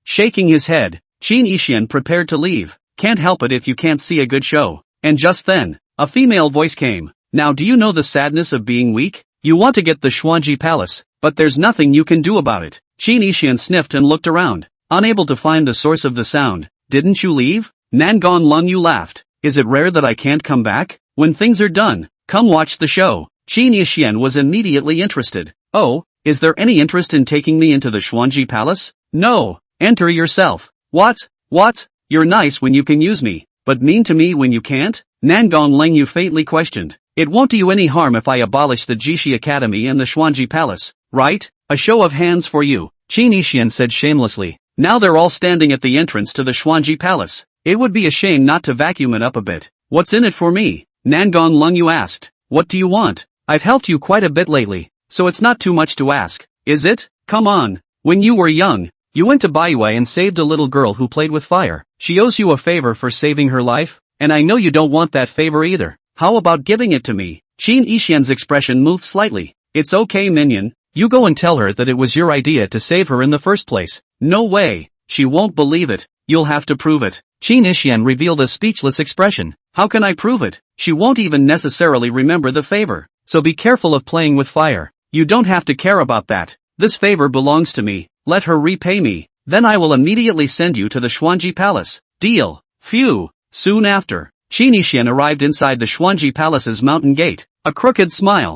Shaking his head, Qin Yixian prepared to leave. Can't help it if you can't see a good show. And just then, a female voice came. Now do you know the sadness of being weak? You want to get the Xuanji Palace, but there's nothing you can do about it. Qin Yixian sniffed and looked around, unable to find the source of the sound. Didn't you leave? Nangon Lung Yu laughed. Is it rare that I can't come back? When things are done, come watch the show. Qin Yixian was immediately interested. Oh, is there any interest in taking me into the Xuanji Palace? No. Enter yourself. What? You're nice when you can use me, but mean to me when you can't? Nangon Leng Yu faintly questioned. It won't do you any harm if I abolish the Jishi Academy and the Xuanji Palace, right? A show of hands for you, Qin Yixian said shamelessly. Now they're all standing at the entrance to the Xuanji Palace. It would be a shame not to vacuum it up a bit. What's in it for me? Nangon Lung Yu asked. What do you want? I've helped you quite a bit lately, so it's not too much to ask, is it? Come on. When you were young, you went to Baiwei and saved a little girl who played with fire. She owes you a favor for saving her life, and I know you don't want that favor either. How about giving it to me? Qin Yixian's expression moved slightly. It's okay, minion. You go and tell her that it was your idea to save her in the first place. No way. She won't believe it. You'll have to prove it. Qin Yixian revealed a speechless expression. How can I prove it? She won't even necessarily remember the favor. So be careful of playing with fire. You don't have to care about that. This favor belongs to me. Let her repay me. Then I will immediately send you to the Xuanji Palace. Deal. Phew. Soon after, Qin Yixian arrived inside the Xuanji Palace's mountain gate. A crooked smile